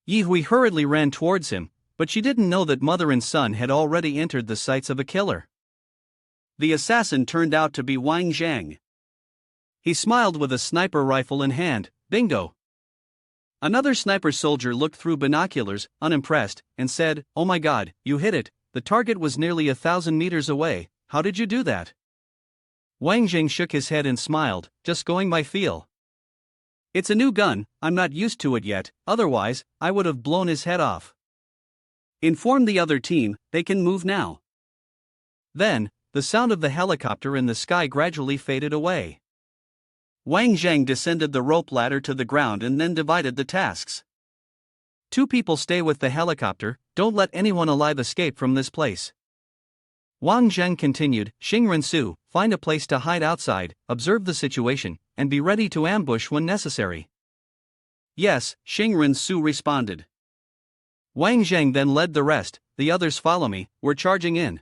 Yi Hui hurriedly ran towards him, but she didn't know that mother and son had already entered the sights of a killer. The assassin turned out to be Wang Jang. He smiled with a sniper rifle in hand, bingo. Another sniper soldier looked through binoculars, unimpressed, and said, oh my god, you hit it, the target was nearly 1,000 meters away, how did you do that? Wang Jing shook his head and smiled, just going by feel. It's a new gun, I'm not used to it yet, otherwise, I would have blown his head off. Inform the other team, they can move now. Then, the sound of the helicopter in the sky gradually faded away. Wang Zhang descended the rope ladder to the ground and then divided the tasks. 2 people stay with the helicopter, don't let anyone alive escape from this place. Wang Zhang continued, Xingren Su, find a place to hide outside, observe the situation, and be ready to ambush when necessary. Yes, Xingren Su responded. Wang Zhang then led the rest, the others follow me, we're charging in.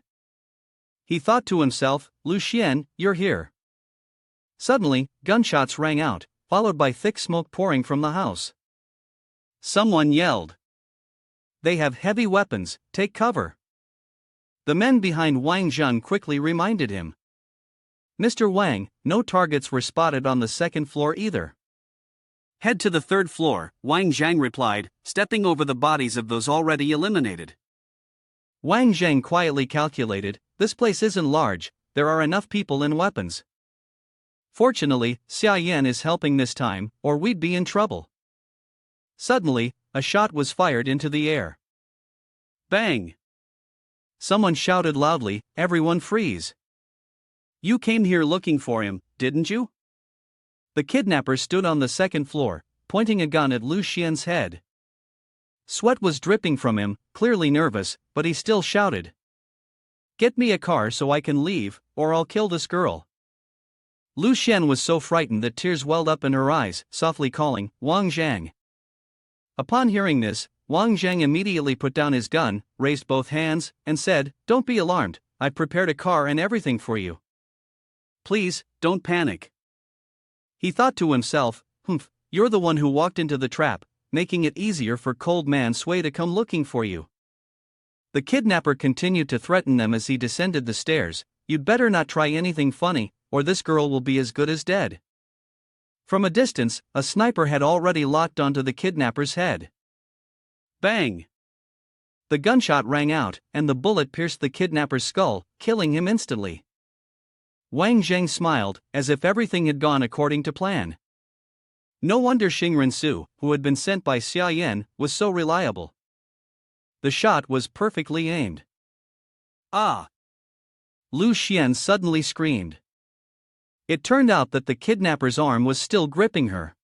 He thought to himself, Lu Xian, you're here. Suddenly, gunshots rang out, followed by thick smoke pouring from the house. Someone yelled. They have heavy weapons, take cover. The men behind Wang Jun quickly reminded him. Mr. Wang, no targets were spotted on the second floor either. Head to the 3rd floor, Wang Zhang replied, stepping over the bodies of those already eliminated. Wang Zhang quietly calculated, this place isn't large, there are enough people and weapons. Fortunately, Xia Yan is helping this time, or we'd be in trouble. Suddenly, a shot was fired into the air. Bang! Someone shouted loudly, everyone freeze. You came here looking for him, didn't you? The kidnapper stood on the 2nd floor, pointing a gun at Lu Xian's head. Sweat was dripping from him, clearly nervous, but he still shouted. Get me a car so I can leave, or I'll kill this girl. Lu Xian was so frightened that tears welled up in her eyes, softly calling, Wang Zhang. Upon hearing this, Wang Zhang immediately put down his gun, raised both hands, and said, don't be alarmed, I've prepared a car and everything for you. Please, don't panic. He thought to himself, you're the one who walked into the trap, making it easier for Cold Man Sui to come looking for you. The kidnapper continued to threaten them as he descended the stairs, you'd better not try anything funny, or this girl will be as good as dead. From a distance, a sniper had already locked onto the kidnapper's head. Bang! The gunshot rang out, and the bullet pierced the kidnapper's skull, killing him instantly. Wang Zhang smiled, as if everything had gone according to plan. No wonder Xingren Su, who had been sent by Xia Yan, was so reliable. The shot was perfectly aimed. Ah! Lu Xian suddenly screamed. It turned out that the kidnapper's arm was still gripping her.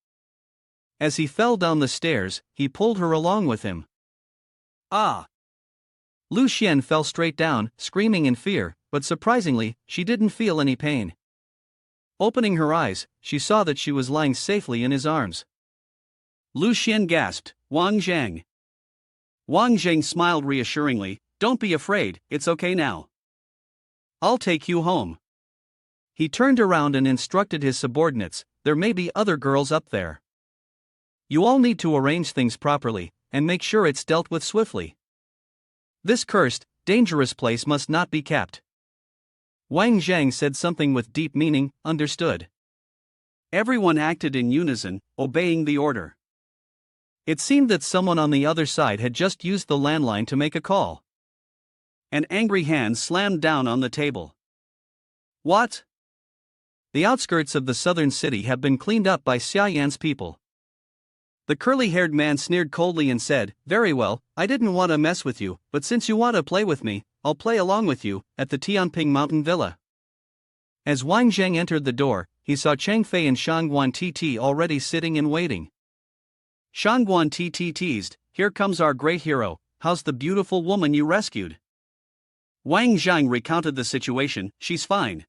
As he fell down the stairs, he pulled her along with him. Ah! Lu Xian fell straight down, screaming in fear, but surprisingly, she didn't feel any pain. Opening her eyes, she saw that she was lying safely in his arms. Lu Xian gasped, Wang Jang. Wang Jang smiled reassuringly, don't be afraid, it's okay now. I'll take you home. He turned around and instructed his subordinates, there may be other girls up there. You all need to arrange things properly, and make sure it's dealt with swiftly. This cursed, dangerous place must not be kept. Wang Jang said something with deep meaning, understood. Everyone acted in unison, obeying the order. It seemed that someone on the other side had just used the landline to make a call. An angry hand slammed down on the table. What? The outskirts of the southern city have been cleaned up by Xia Yan's people. The curly-haired man sneered coldly and said, very well, I didn't want to mess with you, but since you want to play with me, I'll play along with you, at the Taiping mountain villa. As Wang Jang entered the door, he saw Chang Fei and Shan Wan Titi already sitting and waiting. Shan Wan Titi teased, here comes our great hero, how's the beautiful woman you rescued? Wang Jang recounted the situation, she's fine.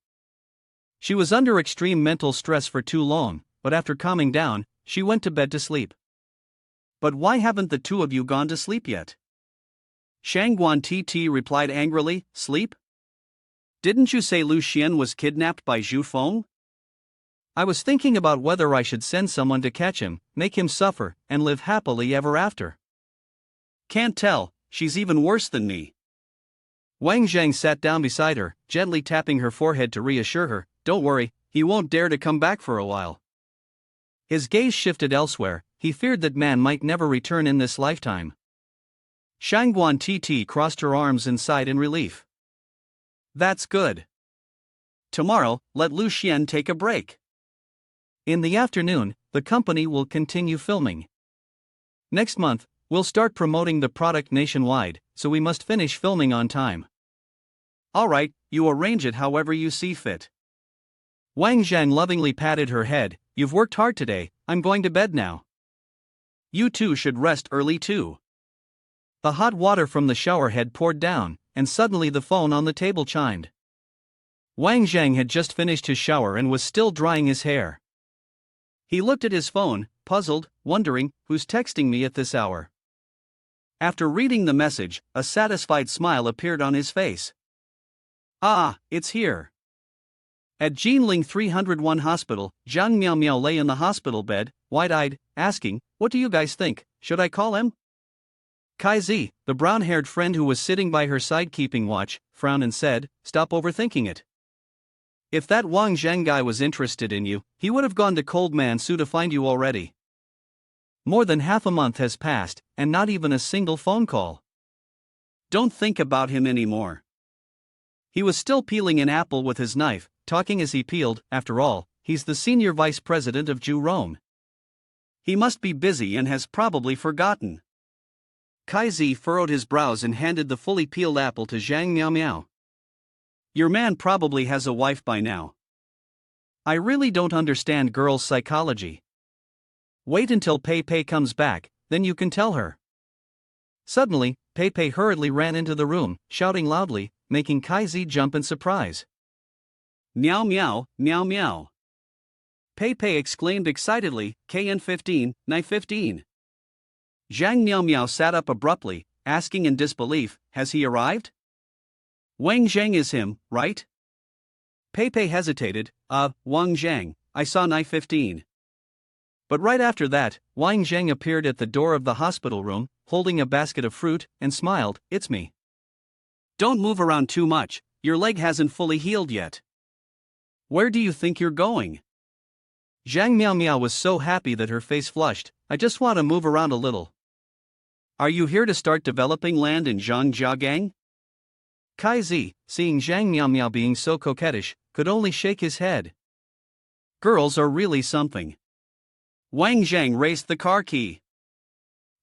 She was under extreme mental stress for too long, but after calming down, she went to bed to sleep. But why haven't the two of you gone to sleep yet? Shangguan Tt replied angrily, sleep? Didn't you say Lu Xian was kidnapped by Zhu Feng? I was thinking about whether I should send someone to catch him, make him suffer, and live happily ever after. Can't tell, she's even worse than me. Wang Jang sat down beside her, gently tapping her forehead to reassure her, don't worry, he won't dare to come back for a while. His gaze shifted elsewhere, he feared that man might never return in this lifetime. Shangguan Tt crossed her arms and sighed in relief. That's good. Tomorrow, let Lu Xian take a break. In the afternoon, the company will continue filming. Next month, we'll start promoting the product nationwide, so we must finish filming on time. Alright, you arrange it however you see fit. Wang Jang lovingly patted her head, you've worked hard today, I'm going to bed now. You two should rest early too. The hot water from the shower head poured down, and suddenly the phone on the table chimed. Wang Jang had just finished his shower and was still drying his hair. He looked at his phone, puzzled, wondering, who's texting me at this hour? After reading the message, a satisfied smile appeared on his face. Ah, it's here. At Jinling 301 Hospital, Zhang Miao Miao lay in the hospital bed, wide-eyed, asking, what do you guys think, should I call him? Kai Zi, the brown-haired friend who was sitting by her side keeping watch, frowned and said, stop overthinking it. If that Wang Zhang guy was interested in you, he would have gone to Cold Man Su to find you already. More than half a month has passed, and not even a single phone call. Don't think about him anymore. He was still peeling an apple with his knife, talking as he peeled, after all, he's the senior vice president of Ju Rome. He must be busy and has probably forgotten. Kai Zi furrowed his brows and handed the fully peeled apple to Zhang Miao Miao. Your man probably has a wife by now. I really don't understand girls' psychology. Wait until Pei Pei comes back, then you can tell her. Suddenly, Pei Pei hurriedly ran into the room, shouting loudly, making Kai Zi jump in surprise. Meow meow, meow meow. Pei Pei exclaimed excitedly, KN15, Knife 15. Zhang Miao Miao sat up abruptly, asking in disbelief, has he arrived? Wang Zhang is him, right? Pei Pei hesitated, Wang Zhang, I saw Knife 15. But right after that, Wang Zhang appeared at the door of the hospital room, holding a basket of fruit, and smiled, it's me. Don't move around too much, your leg hasn't fully healed yet. Where do you think you're going? Zhang Miao Miao was so happy that her face flushed, I just want to move around a little. Are you here to start developing land in Zhangjiagang? Kai Zi, seeing Zhang Miao Miao being so coquettish, could only shake his head. Girls are really something. Wang Zhang raised the car key.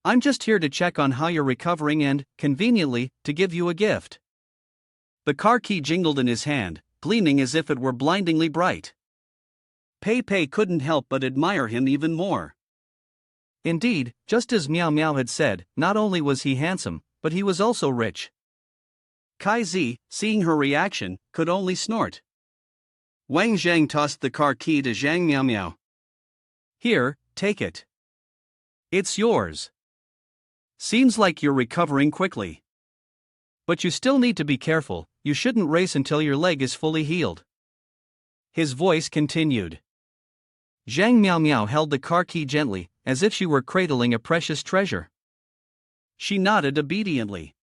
I'm just here to check on how you're recovering and, conveniently, to give you a gift. The car key jingled in his hand, gleaming as if it were blindingly bright. Pei Pei couldn't help but admire him even more. Indeed, just as Miao Miao had said, not only was he handsome, but he was also rich. Kai Zi, seeing her reaction, could only snort. Wang Jang tossed the car key to Zhang Miao Miao. Here, take it. It's yours. Seems like you're recovering quickly. But you still need to be careful, you shouldn't race until your leg is fully healed. His voice continued. Zhang Miao Miao held the car key gently, as if she were cradling a precious treasure. She nodded obediently.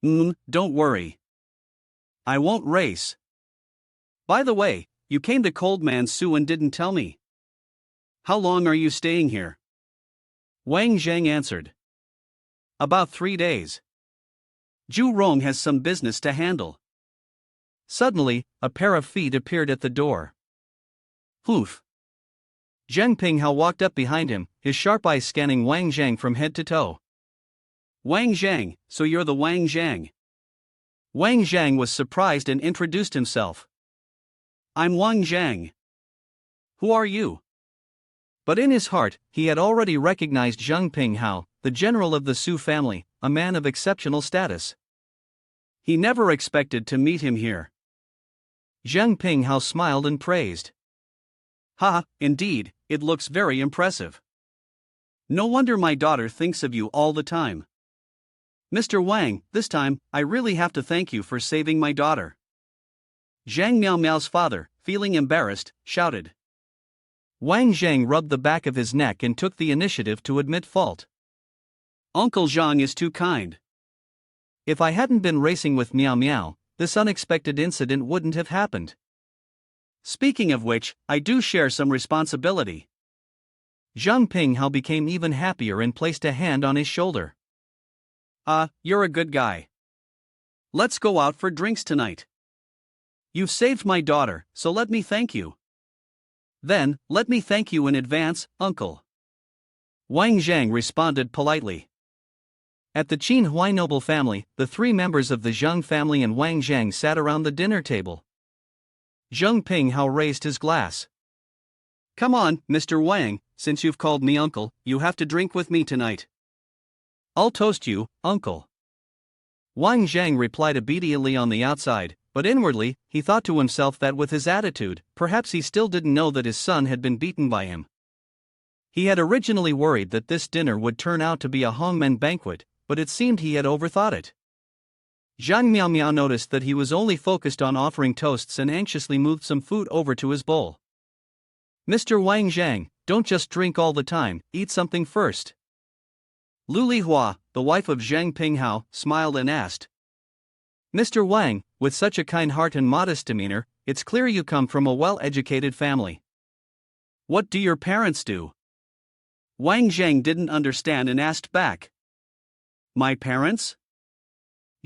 Don't worry. I won't race. By the way, you came to Cold Man Su and didn't tell me. How long are you staying here? Wang Jang answered. About 3 days. Zhu Rong has some business to handle. Suddenly, a pair of feet appeared at the door. Hoof. Zheng Pinghao walked up behind him, his sharp eyes scanning Wang Jang from head to toe. Wang Jang, so you're the Wang Jang. Wang Jang was surprised and introduced himself. I'm Wang Jang. Who are you? But in his heart, he had already recognized Zheng Pinghao, the general of the Su family, a man of exceptional status. He never expected to meet him here. Zheng Pinghao smiled and praised. Ha, indeed, it looks very impressive. No wonder my daughter thinks of you all the time. Mr. Wang, this time, I really have to thank you for saving my daughter. Zhang Miao Miao's father, feeling embarrassed, shouted. Wang Jang rubbed the back of his neck and took the initiative to admit fault. Uncle Zhang is too kind. If I hadn't been racing with Miao Miao, this unexpected incident wouldn't have happened. Speaking of which, I do share some responsibility. Zheng Pinghao became even happier and placed a hand on his shoulder. You're a good guy. Let's go out for drinks tonight. You've saved my daughter, so let me thank you. Then, let me thank you in advance, uncle. Wang Jang responded politely. At the Qin Huai noble family, the three members of the Zheng family and Wang Jang sat around the dinner table. Zheng Pinghao raised his glass. Come on, Mr. Wang, since you've called me uncle, you have to drink with me tonight. I'll toast you, uncle. Wang Jang replied obediently on the outside, but inwardly, he thought to himself that with his attitude, perhaps he still didn't know that his son had been beaten by him. He had originally worried that this dinner would turn out to be a hongmen banquet, but it seemed he had overthought it. Zhang Miao Miao noticed that he was only focused on offering toasts and anxiously moved some food over to his bowl. Mr. Wang Jang, don't just drink all the time, eat something first. Lu Lihua, the wife of Zheng Pinghao, smiled and asked. Mr. Wang, with such a kind heart and modest demeanor, it's clear you come from a well-educated family. What do your parents do? Wang Zhang didn't understand and asked back. My parents?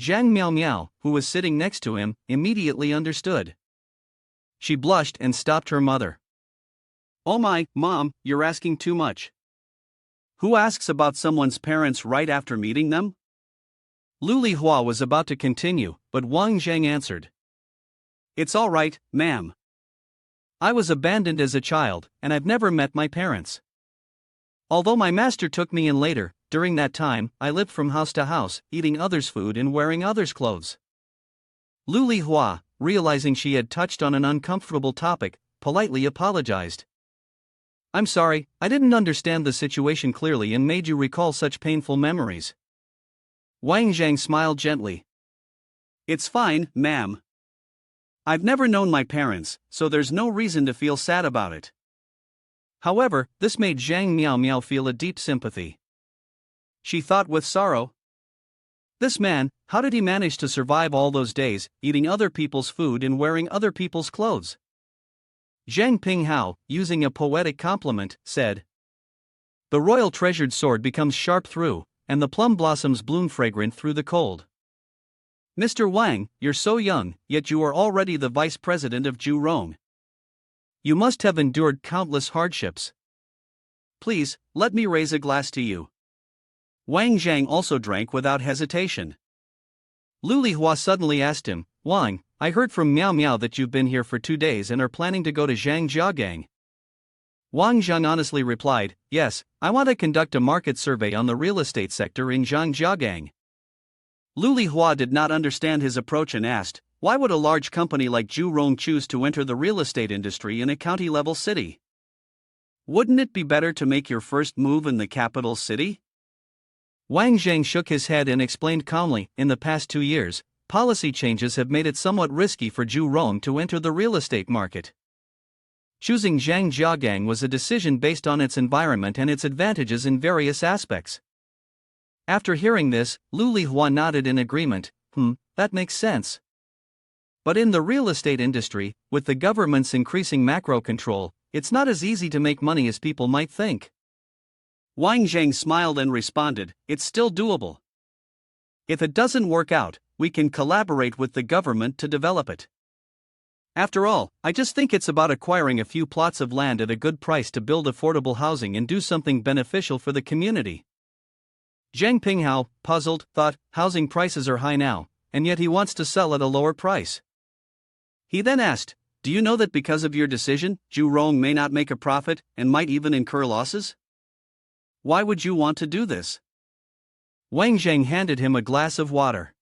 Zhang Miao Miao, who was sitting next to him, immediately understood. She blushed and stopped her mother. Oh my, Mom, you're asking too much. Who asks about someone's parents right after meeting them? Lu Lihua was about to continue, but Wang Zhang answered. It's all right, ma'am. I was abandoned as a child, and I've never met my parents. Although my master took me in later, during that time, I lived from house to house, eating others' food and wearing others' clothes. Lu Lihua, realizing she had touched on an uncomfortable topic, politely apologized. I'm sorry, I didn't understand the situation clearly and made you recall such painful memories. Wang Zhang smiled gently. It's fine, ma'am. I've never known my parents, so there's no reason to feel sad about it. However, this made Zhang Miao Miao feel a deep sympathy. She thought with sorrow. This man, how did he manage to survive all those days, eating other people's food and wearing other people's clothes? Zheng Pinghao, using a poetic compliment, said. The royal treasured sword becomes sharp through, and the plum blossoms bloom fragrant through the cold. Mr. Wang, you're so young, yet you are already the vice president of Zhu Rong. You must have endured countless hardships. Please, let me raise a glass to you. Wang Zhang also drank without hesitation. Lu Lihua suddenly asked him, Wang, I heard from Miao Miao that you've been here for 2 days and are planning to go to Zhangjiagang. Wang Zhang honestly replied, yes, I want to conduct a market survey on the real estate sector in Zhangjiagang. Lu Lihua did not understand his approach and asked, Why would a large company like Zhu Rong choose to enter the real estate industry in a county-level city? Wouldn't it be better to make your first move in the capital city? Wang Jang shook his head and explained calmly, in the past 2 years, policy changes have made it somewhat risky for Zhu Rong to enter the real estate market. Choosing Zhang Jiagang was a decision based on its environment and its advantages in various aspects. After hearing this, Lu Lihua nodded in agreement. That makes sense. But in the real estate industry, with the government's increasing macro control, it's not as easy to make money as people might think. Wang Jang smiled and responded, it's still doable. If it doesn't work out, we can collaborate with the government to develop it. After all, I just think it's about acquiring a few plots of land at a good price to build affordable housing and do something beneficial for the community. Zhang Pinghao, puzzled, thought, housing prices are high now, and yet he wants to sell at a lower price. He then asked, do you know that because of your decision, Zhu Rong may not make a profit and might even incur losses? Why would you want to do this? Wang Zhang handed him a glass of water.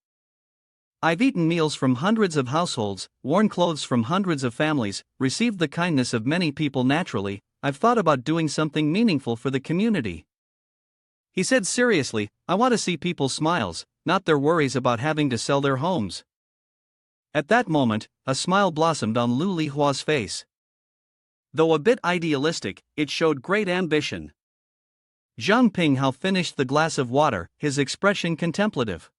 I've eaten meals from hundreds of households, worn clothes from hundreds of families, received the kindness of many people naturally. I've thought about doing something meaningful for the community. He said seriously, I want to see people's smiles, not their worries about having to sell their homes. At that moment, a smile blossomed on Lu Lihua's face. Though a bit idealistic, it showed great ambition. Zhang Pinghao finished the glass of water, his expression contemplative.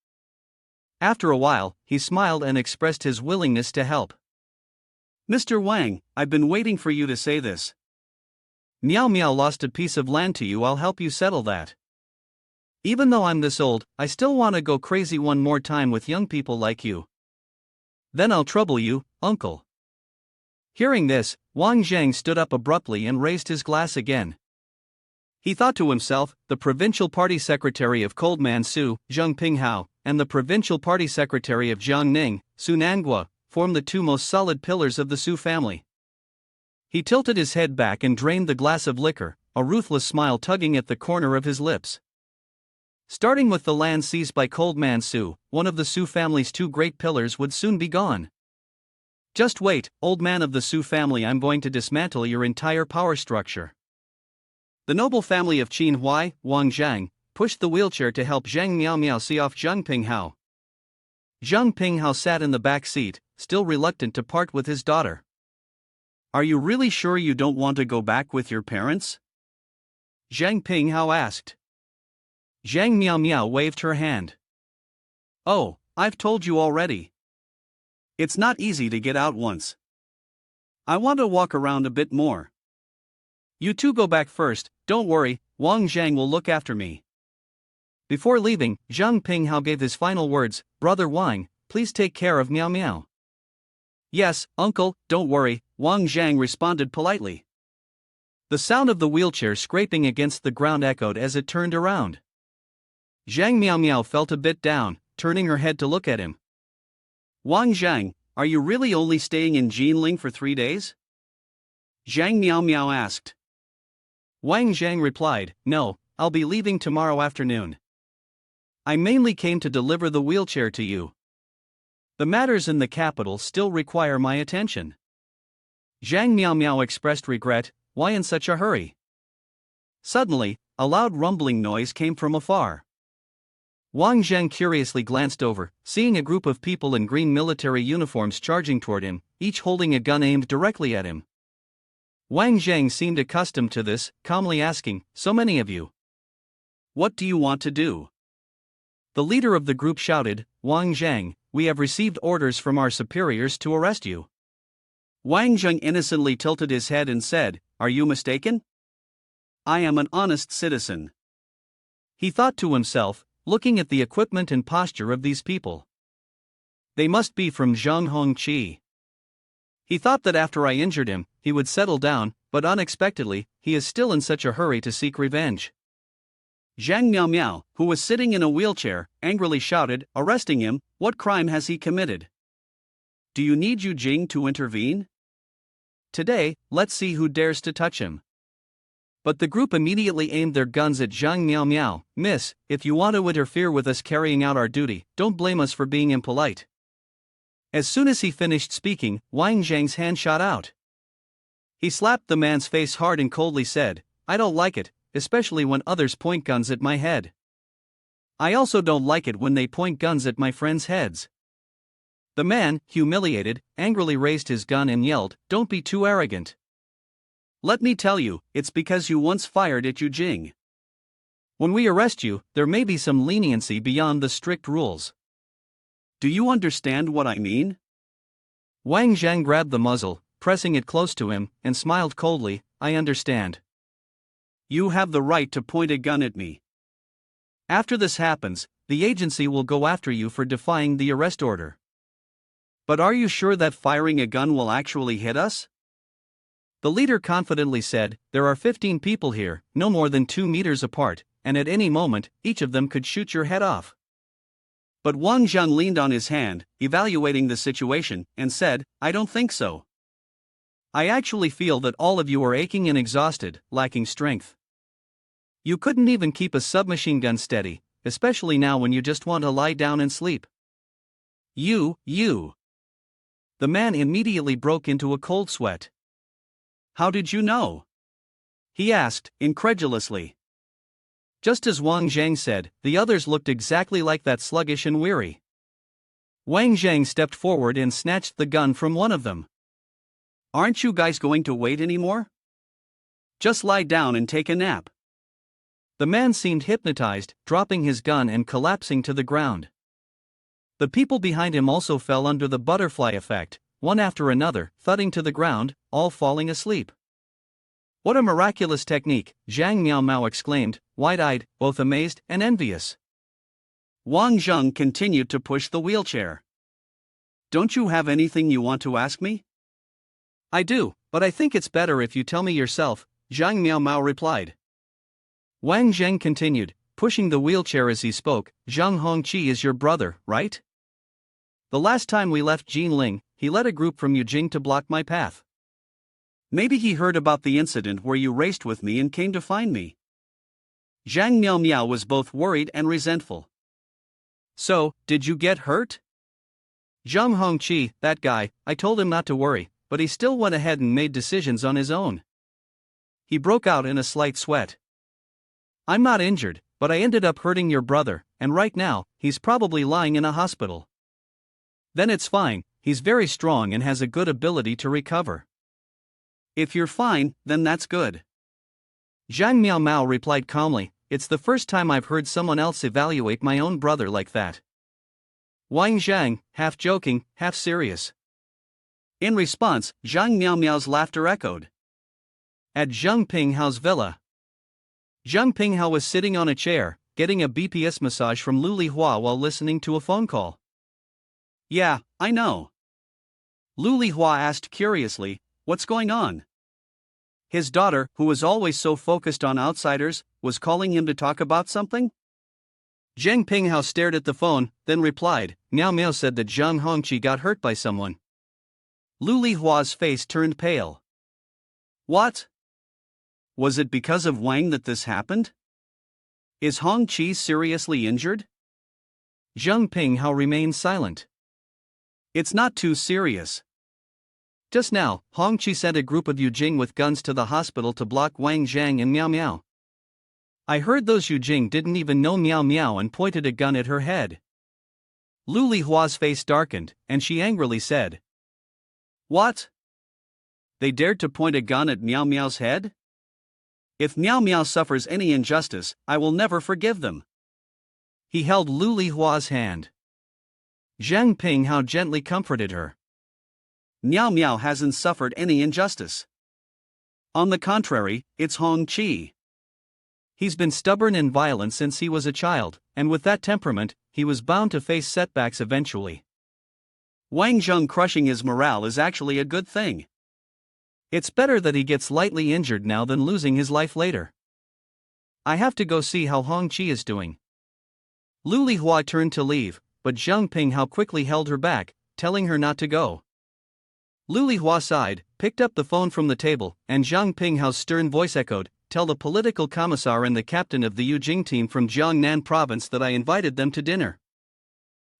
After a while, he smiled and expressed his willingness to help. Mr. Wang, I've been waiting for you to say this. Miao Miao lost a piece of land to you, I'll help you settle that. Even though I'm this old, I still want to go crazy one more time with young people like you. Then I'll trouble you, uncle. Hearing this, Wang Zhang stood up abruptly and raised his glass again. He thought to himself, the provincial party secretary of Coldman Su, Zheng Pinghao, and the provincial party secretary of Jiangning, Su Nangua, form the two most solid pillars of the Su family. He tilted his head back and drained the glass of liquor, a ruthless smile tugging at the corner of his lips. Starting with the land seized by Coldman Su, one of the Su family's two great pillars would soon be gone. Just wait, old man of the Su family, I'm going to dismantle your entire power structure. The noble family of Qin Huai, Wang Jang, pushed the wheelchair to help Zhang Miao Miao see off Zhang Pinghao. Zhang Pinghao sat in the back seat, still reluctant to part with his daughter. Are you really sure you don't want to go back with your parents? Zhang Pinghao asked. Zhang Miao Miao waved her hand. Oh, I've told you already. It's not easy to get out once. I want to walk around a bit more. You two go back first, don't worry, Wang Zhang will look after me. Before leaving, Zhang Pinghao gave his final words, Brother Wang, please take care of Miao Miao. Yes, uncle, don't worry, Wang Zhang responded politely. The sound of the wheelchair scraping against the ground echoed as it turned around. Zhang Miao Miao felt a bit down, turning her head to look at him. Wang Zhang, are you really only staying in Jinling for 3 days? Zhang Miao Miao asked. Wang Zhang replied, no, I'll be leaving tomorrow afternoon. I mainly came to deliver the wheelchair to you. The matters in the capital still require my attention. Zhang Miao Miao expressed regret, why in such a hurry? Suddenly, a loud rumbling noise came from afar. Wang Zhang curiously glanced over, seeing a group of people in green military uniforms charging toward him, each holding a gun aimed directly at him. Wang Zhang seemed accustomed to this, calmly asking, so many of you. What do you want to do? The leader of the group shouted, Wang Zhang, we have received orders from our superiors to arrest you. Wang Zhang innocently tilted his head and said, are you mistaken? I am an honest citizen. He thought to himself, looking at the equipment and posture of these people. They must be from Zhonghongqi. He thought that after I injured him, he would settle down, but unexpectedly, he is still in such a hurry to seek revenge. Zhang Miao Miao, who was sitting in a wheelchair, angrily shouted, arresting him, what crime has he committed? Do you need Yu Jing to intervene? Today, let's see who dares to touch him. But the group immediately aimed their guns at Zhang Miao Miao. Miss, if you want to interfere with us carrying out our duty, don't blame us for being impolite. As soon as he finished speaking, Wang Jang's hand shot out. He slapped the man's face hard and coldly said, "I don't like it, especially when others point guns at my head. I also don't like it when they point guns at my friends' heads." The man, humiliated, angrily raised his gun and yelled, "Don't be too arrogant. Let me tell you, it's because you once fired at Yu Jing. When we arrest you, there may be some leniency beyond the strict rules. Do you understand what I mean?" Wang Jang grabbed the muzzle, pressing it close to him, and smiled coldly, "I understand. You have the right to point a gun at me. After this happens, the agency will go after you for defying the arrest order. But are you sure that firing a gun will actually hit us?" The leader confidently said, "There are 15 people here, no more than 2 meters apart, and at any moment, each of them could shoot your head off." But Wang Jang leaned on his hand, evaluating the situation, and said, "I don't think so. I actually feel that all of you are aching and exhausted, lacking strength. You couldn't even keep a submachine gun steady, especially now when you just want to lie down and sleep. You. The man immediately broke into a cold sweat. "How did you know?" he asked, incredulously. Just as Wang Jang said, the others looked exactly like that, sluggish and weary. Wang Jang stepped forward and snatched the gun from one of them. "Aren't you guys going to wait anymore? Just lie down and take a nap." The man seemed hypnotized, dropping his gun and collapsing to the ground. The people behind him also fell under the butterfly effect, one after another, thudding to the ground, all falling asleep. "What a miraculous technique," Zhang Miao exclaimed, wide-eyed, both amazed and envious. Wang Jang continued to push the wheelchair. "Don't you have anything you want to ask me?" "I do, but I think it's better if you tell me yourself," Zhang Miao replied. Wang Zheng continued, pushing the wheelchair as he spoke, "Zhang Hongqi is your brother, right? The last time we left Jinling, he led a group from Yujing to block my path. Maybe he heard about the incident where you raced with me and came to find me." Zhang Miao was both worried and resentful. "So, did you get hurt?" "Zhang Hongqi, that guy, I told him not to worry, but he still went ahead and made decisions on his own." He broke out in a slight sweat. "I'm not injured, but I ended up hurting your brother, and right now, he's probably lying in a hospital." "Then it's fine, he's very strong and has a good ability to recover." "If you're fine, then that's good." Zhang Miao replied calmly, "It's the first time I've heard someone else evaluate my own brother like that." Wang Zhang, half joking, half serious. In response, Zhang Miao's laughter echoed. At Zhang Pinghao's villa, Zhang Pinghao was sitting on a chair, getting a BPS massage from Lu Lihua while listening to a phone call. "Yeah, I know." Lu Lihua asked curiously, "What's going on?" His daughter, who was always so focused on outsiders, was calling him to talk about something? Zhang Pinghao stared at the phone, then replied, "Miao said that Zhang Hongqi got hurt by someone." Lu Lihua's face turned pale. "What? Was it because of Wang that this happened? Is Hongqi seriously injured?" Zhang Pinghao remained silent. "It's not too serious. Just now, Hongqi sent a group of Yujing with guns to the hospital to block Wang Zhang and Miao. I heard those Yujing didn't even know Miao and pointed a gun at her head." Lu Lihua's face darkened, and she angrily said, "What? They dared to point a gun at Miao's head? If Miao suffers any injustice, I will never forgive them." He held Lu Lihua's hand. Zhang Pinghao gently comforted her. "Miao hasn't suffered any injustice. On the contrary, it's Hongqi. He's been stubborn and violent since he was a child, and with that temperament, he was bound to face setbacks eventually. Wang Zheng crushing his morale is actually a good thing. It's better that he gets lightly injured now than losing his life later. I have to go see how Hongqi is doing." Lu Lihua turned to leave, but Zhang Pinghao quickly held her back, telling her not to go. Lu Lihua sighed, picked up the phone from the table, and Zhang Pinghao's stern voice echoed, "Tell the political commissar and the captain of the Yujing team from Jiangnan province that I invited them to dinner."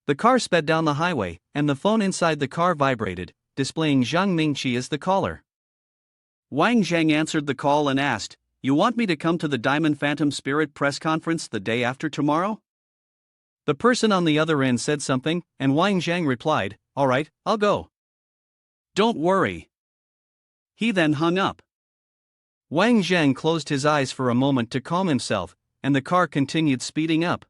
The car sped down the highway, and the phone inside the car vibrated, displaying Zhang Mingqi as the caller. Wang Jang answered the call and asked, "You want me to come to the Diamond Phantom Spirit press conference the day after tomorrow?" The person on the other end said something, and Wang Jang replied, "All right, I'll go." "Don't worry." He then hung up. Wang Jang closed his eyes for a moment to calm himself, and the car continued speeding up.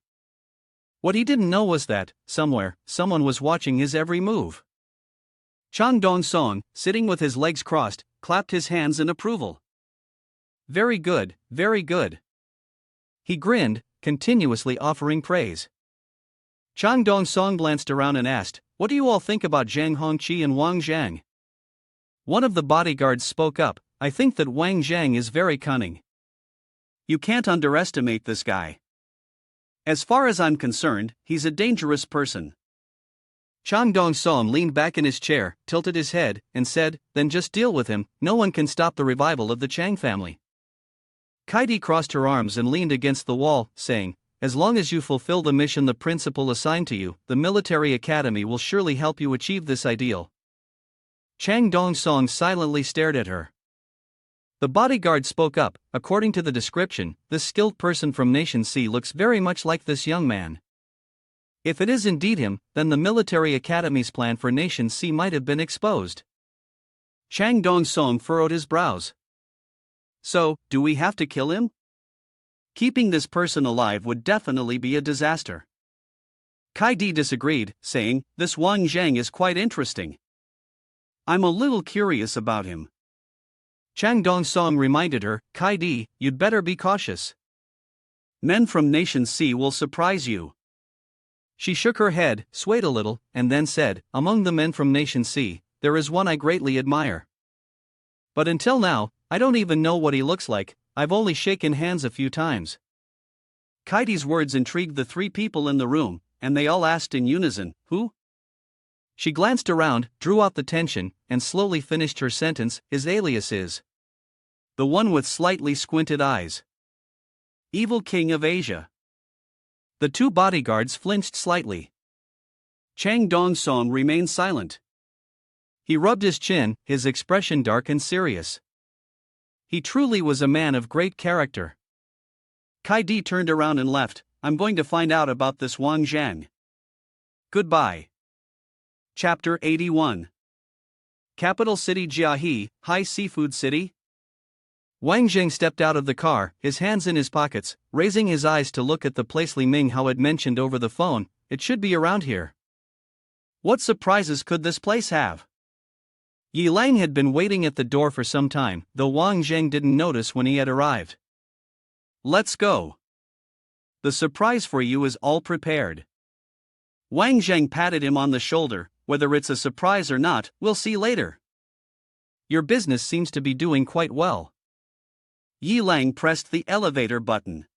What he didn't know was that, somewhere, someone was watching his every move. Chang Dong-song, sitting with his legs crossed, clapped his hands in approval. Very good, very good. He grinned, continuously offering praise. Chang Dong-song glanced around and asked, "What do you all think about Zhang Hongqi and Wang Jang?" One of the bodyguards spoke up, "I think that Wang Jang is very cunning. You can't underestimate this guy. As far as I'm concerned, he's a dangerous person." Chang Dong-song leaned back in his chair, tilted his head, and said, "Then just deal with him, no one can stop the revival of the Chang family." Kaidi crossed her arms and leaned against the wall, saying, "As long as you fulfill the mission the principal assigned to you, the military academy will surely help you achieve this ideal." Chang Dong-song silently stared at her. The bodyguard spoke up, "According to the description, this skilled person from Nation C looks very much like this young man. If it is indeed him, then the military academy's plan for Nation C might have been exposed." Chang Dong-song furrowed his brows. "So, do we have to kill him? Keeping this person alive would definitely be a disaster." Kaidi disagreed, saying, "This Wang Jang is quite interesting. I'm a little curious about him." Chang Dong-song reminded her, "Kaidi, you'd better be cautious. Men from Nation C will surprise you." She shook her head, swayed a little, and then said, "Among the men from Nation C, there is one I greatly admire. But until now, I don't even know what he looks like, I've only shaken hands a few times." Kaidi's words intrigued the three people in the room, and they all asked in unison, "Who?" She glanced around, drew out the tension, and slowly finished her sentence, "His alias is the one with slightly squinted eyes. Evil King of Asia." The two bodyguards flinched slightly. Chang Dong-song remained silent. He rubbed his chin, his expression dark and serious. He truly was a man of great character. Kaidi turned around and left. "I'm going to find out about this Wang Jang. Goodbye." Chapter 81. Capital City Jiahe, High Seafood City. Wang Jing stepped out of the car, his hands in his pockets, raising his eyes to look at the place Li Minghao had mentioned over the phone. It should be around here. What surprises could this place have? Yi Lang had been waiting at the door for some time, though Wang Jing didn't notice when he had arrived. "Let's go. The surprise for you is all prepared." Wang Jing patted him on the shoulder. "Whether it's a surprise or not, we'll see later." "Your business seems to be doing quite well." Yi Lang pressed the elevator button.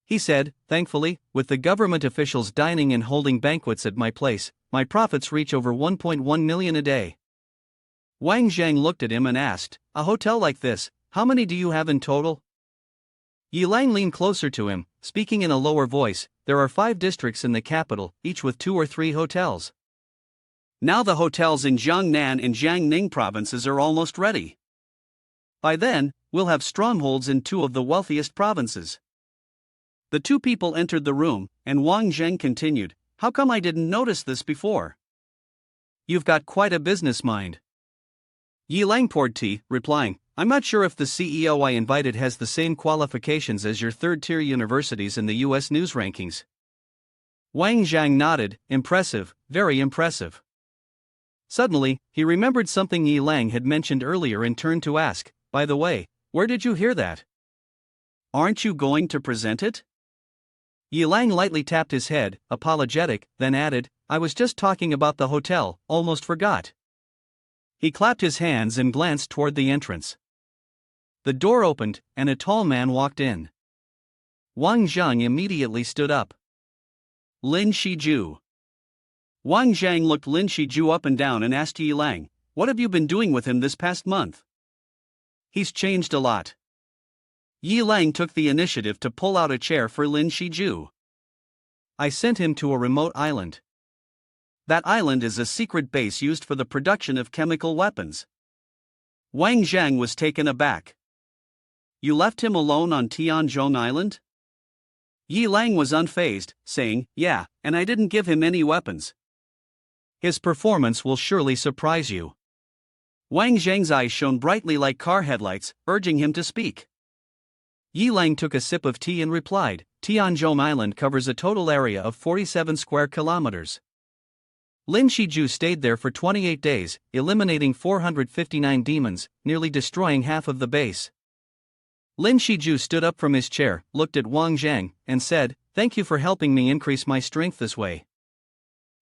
He said, "Thankfully, with the government officials dining and holding banquets at my place, my profits reach over 1.1 million a day." Wang Jing looked at him and asked, "A hotel like this, how many do you have in total?" Yi Lang leaned closer to him, speaking in a lower voice, "There are 5 districts in the capital, each with 2 or 3 hotels. Now the hotels in Jiangnan and Jiangning provinces are almost ready. By then, we'll have strongholds in 2 of the wealthiest provinces." The two people entered the room, and Wang Jing continued, "How come I didn't notice this before?" "You've got quite a business mind." Yi Lang poured tea, replying, "I'm not sure if the CEO I invited has the same qualifications as your third-tier universities in the US news rankings." Wang Jing nodded, "Impressive, very impressive." Suddenly, he remembered something Yi Lang had mentioned earlier and turned to ask, "By the way, where did you hear that? Aren't you going to present it?" Yi Lang lightly tapped his head, apologetic, then added, "I was just talking about the hotel, almost forgot." He clapped his hands and glanced toward the entrance. The door opened, and a tall man walked in. Wang Jing immediately stood up. Lin Shiju. Wang Jang looked Lin Shiju up and down and asked Yi Lang, "What have you been doing with him this past month? He's changed a lot." Yi Lang took the initiative to pull out a chair for Lin Shiju. "I sent him to a remote island. That island is a secret base used for the production of chemical weapons. Wang Jang was taken aback. You left him alone on Tianzhong Island? Yi Lang was unfazed, saying, yeah, and I didn't give him any weapons. His performance will surely surprise you. Wang Zhang's eyes shone brightly like car headlights, urging him to speak. Yi Lang took a sip of tea and replied, Tianzhong Island covers a total area of 47 square kilometers. Lin Shiju stayed there for 28 days, eliminating 459 demons, nearly destroying half of the base. Lin Shiju stood up from his chair, looked at Wang Jang, and said, thank you for helping me increase my strength this way.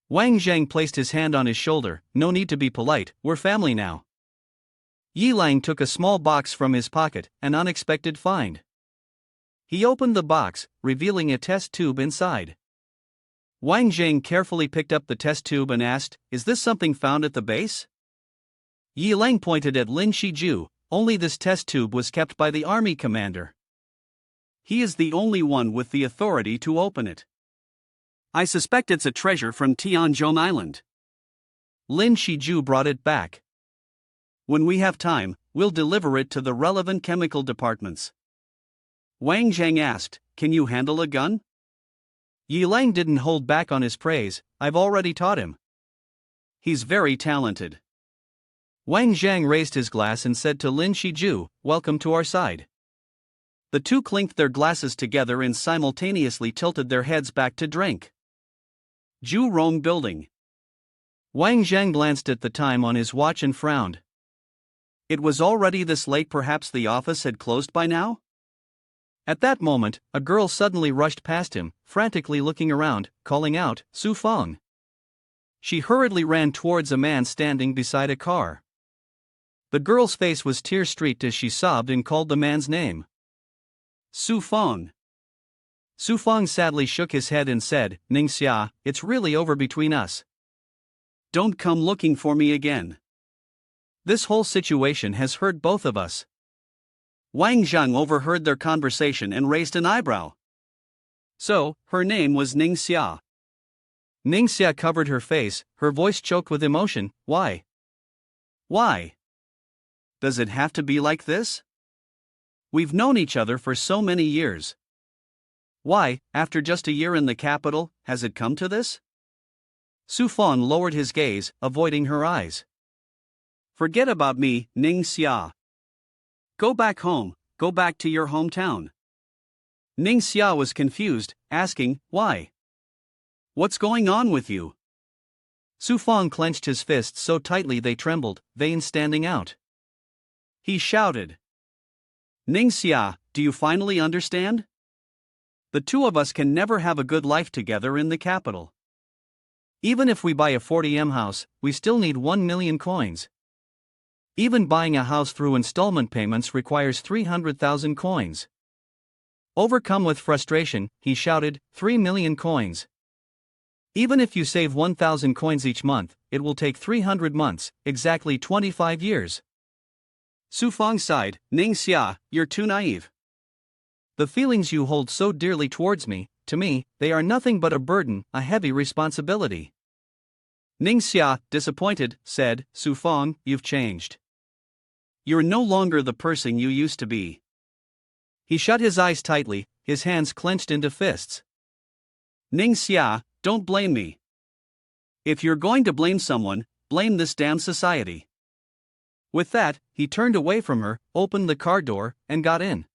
Wang Jang placed his hand on his shoulder, no need to be polite, we're family now. Yi Lang took a small box from his pocket, an unexpected find. He opened the box, revealing a test tube inside. Wang Jang carefully picked up the test tube and asked, is this something found at the base? Yi Lang pointed at Lin Shiju, only this test tube was kept by the army commander. He is the only one with the authority to open it. I suspect it's a treasure from Tianzhong Island. Lin Shiju brought it back. When we have time, we'll deliver it to the relevant chemical departments. Wang Jang asked, can you handle a gun? Yi Lang didn't hold back on his praise, I've already taught him. He's very talented. Wang Jang raised his glass and said to Lin Shiju, welcome to our side. The two clinked their glasses together and simultaneously tilted their heads back to drink. Ju Rong Building. Wang Jang glanced at the time on his watch and frowned. It was already this late, perhaps the office had closed by now? At that moment, a girl suddenly rushed past him, frantically looking around, calling out, Su Feng. She hurriedly ran towards a man standing beside a car. The girl's face was tear-streaked as she sobbed and called the man's name. Su Feng. Su Feng sadly shook his head and said, Ningxia, it's really over between us. Don't come looking for me again. This whole situation has hurt both of us. Wang Zhang overheard their conversation and raised an eyebrow. So, her name was Ningxia. Ningxia covered her face, her voice choked with emotion, why? Why? Does it have to be like this? We've known each other for so many years. Why, after just a year in the capital, has it come to this? Su Feng lowered his gaze, avoiding her eyes. Forget about me, Ningxia. Go back home, go back to your hometown. Ningxia was confused, asking, why? What's going on with you? Su Feng clenched his fists so tightly they trembled, veins standing out. He shouted. Ningxia, do you finally understand? The two of us can never have a good life together in the capital. Even if we buy a 40M house, we still need 1 million coins. Even buying a house through installment payments requires 300,000 coins. Overcome with frustration, he shouted, 3 million coins. Even if you save 1,000 coins each month, it will take 300 months, exactly 25 years. Su Feng sighed, Ningxia, you're too naive. The feelings you hold so dearly towards me, to me, they are nothing but a burden, a heavy responsibility. Ningxia, disappointed, said, Su Feng, you've changed. You're no longer the person you used to be. He shut his eyes tightly, his hands clenched into fists. Ningxia, don't blame me. If you're going to blame someone, blame this damn society. With that, he turned away from her, opened the car door, and got in.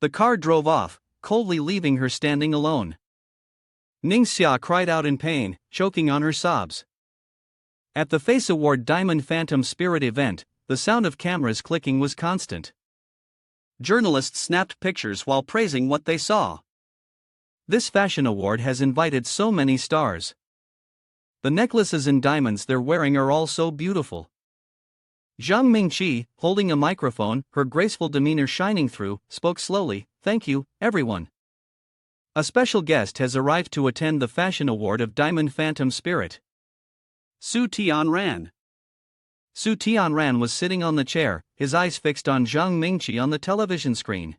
The car drove off, coldly leaving her standing alone. Ningxia cried out in pain, choking on her sobs. At the Face Award Diamond Phantom Spirit event, the sound of cameras clicking was constant. Journalists snapped pictures while praising what they saw. This fashion award has invited so many stars. The necklaces and diamonds they're wearing are all so beautiful. Zhang Mingqi, holding a microphone, her graceful demeanor shining through, spoke slowly, thank you, everyone. A special guest has arrived to attend the fashion award of Diamond Phantom Spirit. Su Tianran. Su Tianran was sitting on the chair, his eyes fixed on Zhang Mingqi on the television screen.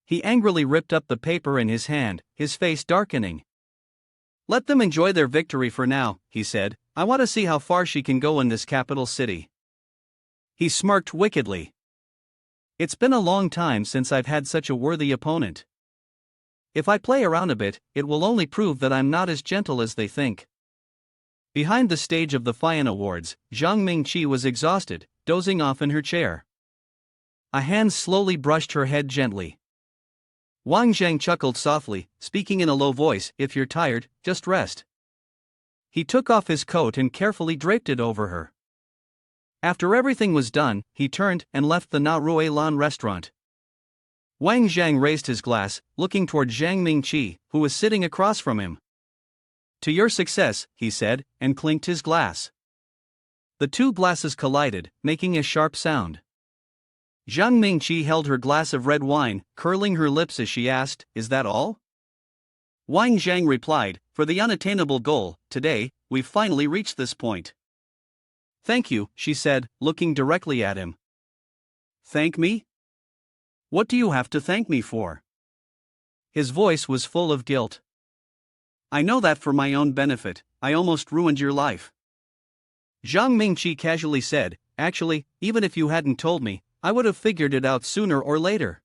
He angrily ripped up the paper in his hand, his face darkening. Let them enjoy their victory for now, he said. I want to see how far she can go in this capital city. He smirked wickedly. It's been a long time since I've had such a worthy opponent. If I play around a bit, it will only prove that I'm not as gentle as they think. Behind the stage of the Fian Awards, Zhang Mingqi was exhausted, dozing off in her chair. A hand slowly brushed her head gently. Wang Jang chuckled softly, speaking in a low voice, if you're tired, just rest. He took off his coat and carefully draped it over her. After everything was done, he turned and left the Na Rue Lan restaurant. Wang Jang raised his glass, looking toward Zhang Mingqi, who was sitting across from him. To your success, he said, and clinked his glass. The two glasses collided, making a sharp sound. Zhang Mingqi held her glass of red wine, curling her lips as she asked, is that all? Wang Jang replied, for the unattainable goal, today, we've finally reached this point. Thank you, she said, looking directly at him. Thank me? What do you have to thank me for? His voice was full of guilt. I know that for my own benefit, I almost ruined your life. Zhang Mingqi casually said, actually, even if you hadn't told me, I would have figured it out sooner or later.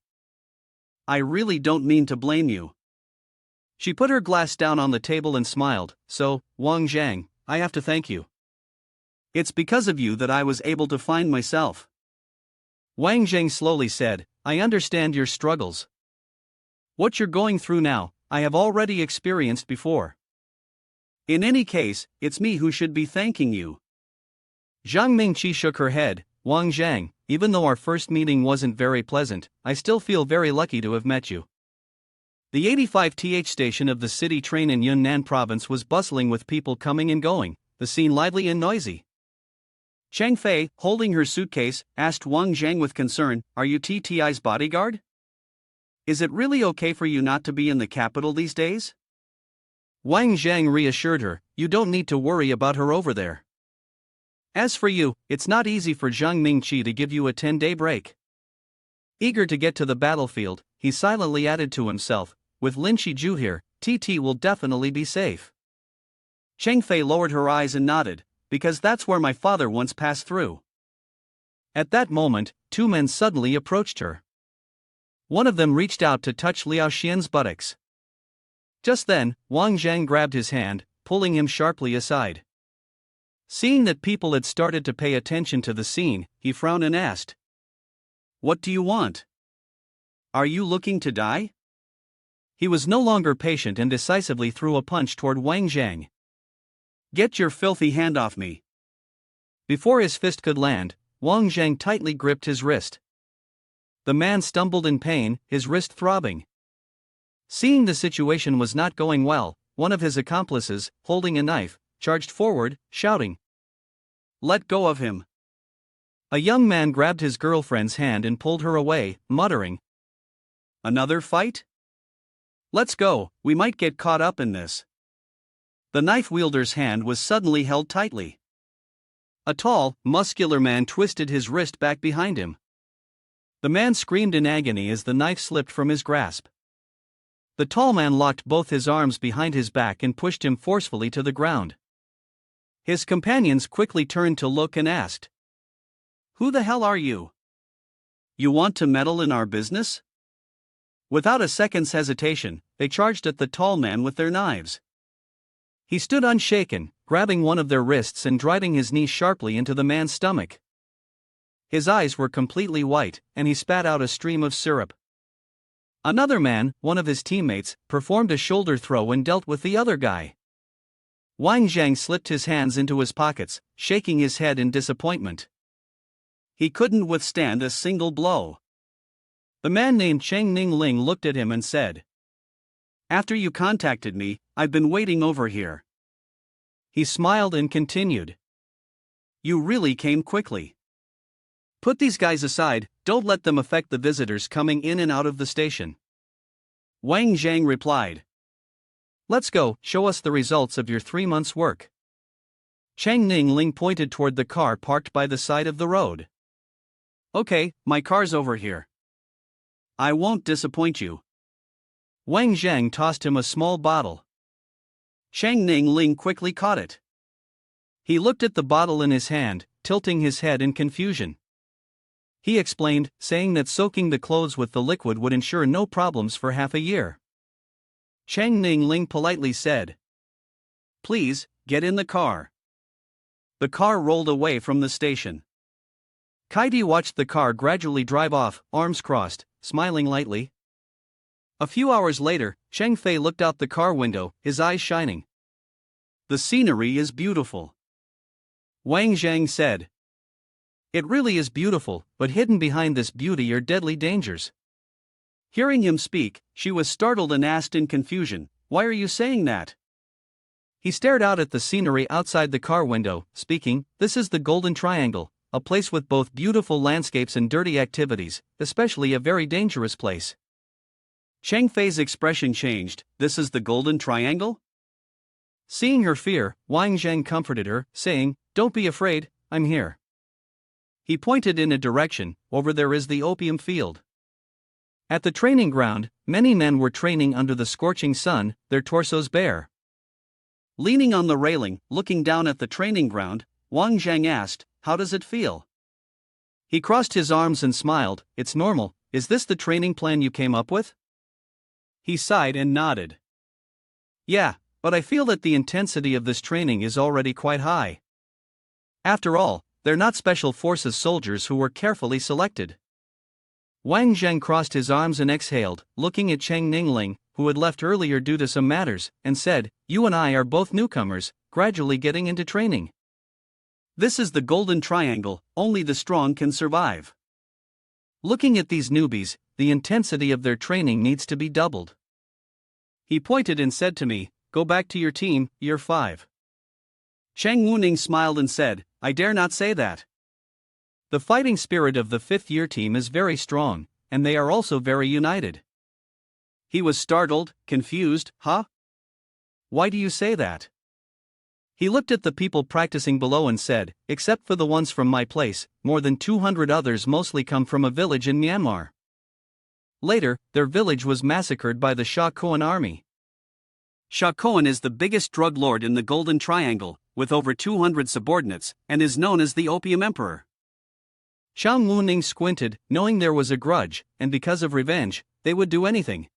I really don't mean to blame you. She put her glass down on the table and smiled, so, Wang Jang, I have to thank you. It's because of you that I was able to find myself. Wang Jang slowly said, I understand your struggles. What you're going through now, I have already experienced before. In any case, it's me who should be thanking you. Zhang Mingqi shook her head, Wang Jang, even though our first meeting wasn't very pleasant, I still feel very lucky to have met you. The 85th station of the city train in Yunnan province was bustling with people coming and going, the scene lively and noisy. Chang Fei, holding her suitcase, asked Wang Jang with concern, are you TTI's bodyguard? Is it really okay for you not to be in the capital these days? Wang Jang reassured her, you don't need to worry about her over there. As for you, it's not easy for Zhang Mingqi to give you a 10-day break. Eager to get to the battlefield, he silently added to himself, with Lin Shiju here, Titi will definitely be safe. Chang Fei lowered her eyes and nodded, because that's where my father once passed through. At that moment, two men suddenly approached her. One of them reached out to touch Liao Xian's buttocks. Just then, Wang Jang grabbed his hand, pulling him sharply aside. Seeing that people had started to pay attention to the scene, he frowned and asked, what do you want? Are you looking to die? He was no longer patient and decisively threw a punch toward Wang Jang. Get your filthy hand off me. Before his fist could land, Wang Jang tightly gripped his wrist. The man stumbled in pain, his wrist throbbing. Seeing the situation was not going well, one of his accomplices, holding a knife, charged forward, shouting, let go of him. A young man grabbed his girlfriend's hand and pulled her away, muttering, another fight? Let's go, we might get caught up in this. The knife wielder's hand was suddenly held tightly. A tall, muscular man twisted his wrist back behind him. The man screamed in agony as the knife slipped from his grasp. The tall man locked both his arms behind his back and pushed him forcefully to the ground. His companions quickly turned to look and asked, who the hell are you? You want to meddle in our business? Without a second's hesitation, they charged at the tall man with their knives. He stood unshaken, grabbing one of their wrists and driving his knee sharply into the man's stomach. His eyes were completely white, and he spat out a stream of syrup. Another man, one of his teammates, performed a shoulder throw and dealt with the other guy. Wang Jang slipped his hands into his pockets, shaking his head in disappointment. He couldn't withstand a single blow. The man named Cheng Ning Ling looked at him and said, after you contacted me, I've been waiting over here. He smiled and continued, you really came quickly. Put these guys aside, don't let them affect the visitors coming in and out of the station. Wang Jang replied, let's go, show us the results of your 3 months' work. Cheng Ning Ling pointed toward the car parked by the side of the road. Okay, my car's over here. I won't disappoint you. Wang Jang tossed him a small bottle. Chang Ning quickly caught it. He looked at the bottle in his hand, tilting his head in confusion. He explained, saying that soaking the clothes with the liquid would ensure no problems for half a year. Chang Ning politely said, "Please, get in the car." The car rolled away from the station. Kaidi watched the car gradually drive off, arms crossed, smiling lightly. A few hours later, Cheng Fei looked out the car window, his eyes shining. "The scenery is beautiful," Wang Jang said. "It really is beautiful, but hidden behind this beauty are deadly dangers." Hearing him speak, she was startled and asked in confusion, "Why are you saying that?" He stared out at the scenery outside the car window, speaking, "This is the Golden Triangle, a place with both beautiful landscapes and dirty activities, especially a very dangerous place." Cheng Fei's expression changed. "This is the Golden Triangle?" Seeing her fear, Wang Zheng comforted her, saying, "Don't be afraid, I'm here." He pointed in a direction. "Over there is the opium field." At the training ground, many men were training under the scorching sun, their torsos bare. Leaning on the railing, looking down at the training ground, Wang Zheng asked, "How does it feel?" He crossed his arms and smiled, "It's normal. Is this the training plan you came up with?" He sighed and nodded. "Yeah, but I feel that the intensity of this training is already quite high. After all, they're not special forces soldiers who were carefully selected." Wang Zheng crossed his arms and exhaled, looking at Cheng Ningling, who had left earlier due to some matters, and said, "You and I are both newcomers, gradually getting into training. This is the Golden Triangle, only the strong can survive. Looking at these newbies, the intensity of their training needs to be doubled." He pointed and said to me, "Go back to your team, year 5. Cheng Wuning smiled and said, "I dare not say that. The fighting spirit of the 5th year team is very strong, and they are also very united." He was startled, confused. "Huh? Why do you say that?" He looked at the people practicing below and said, "Except for the ones from my place, more than 200 others mostly come from a village in Myanmar. Later, their village was massacred by the Sha Koan army." Sha Koan is the biggest drug lord in the Golden Triangle, with over 200 subordinates, and is known as the Opium Emperor. Shang Wuning squinted, knowing there was a grudge, and because of revenge, they would do anything.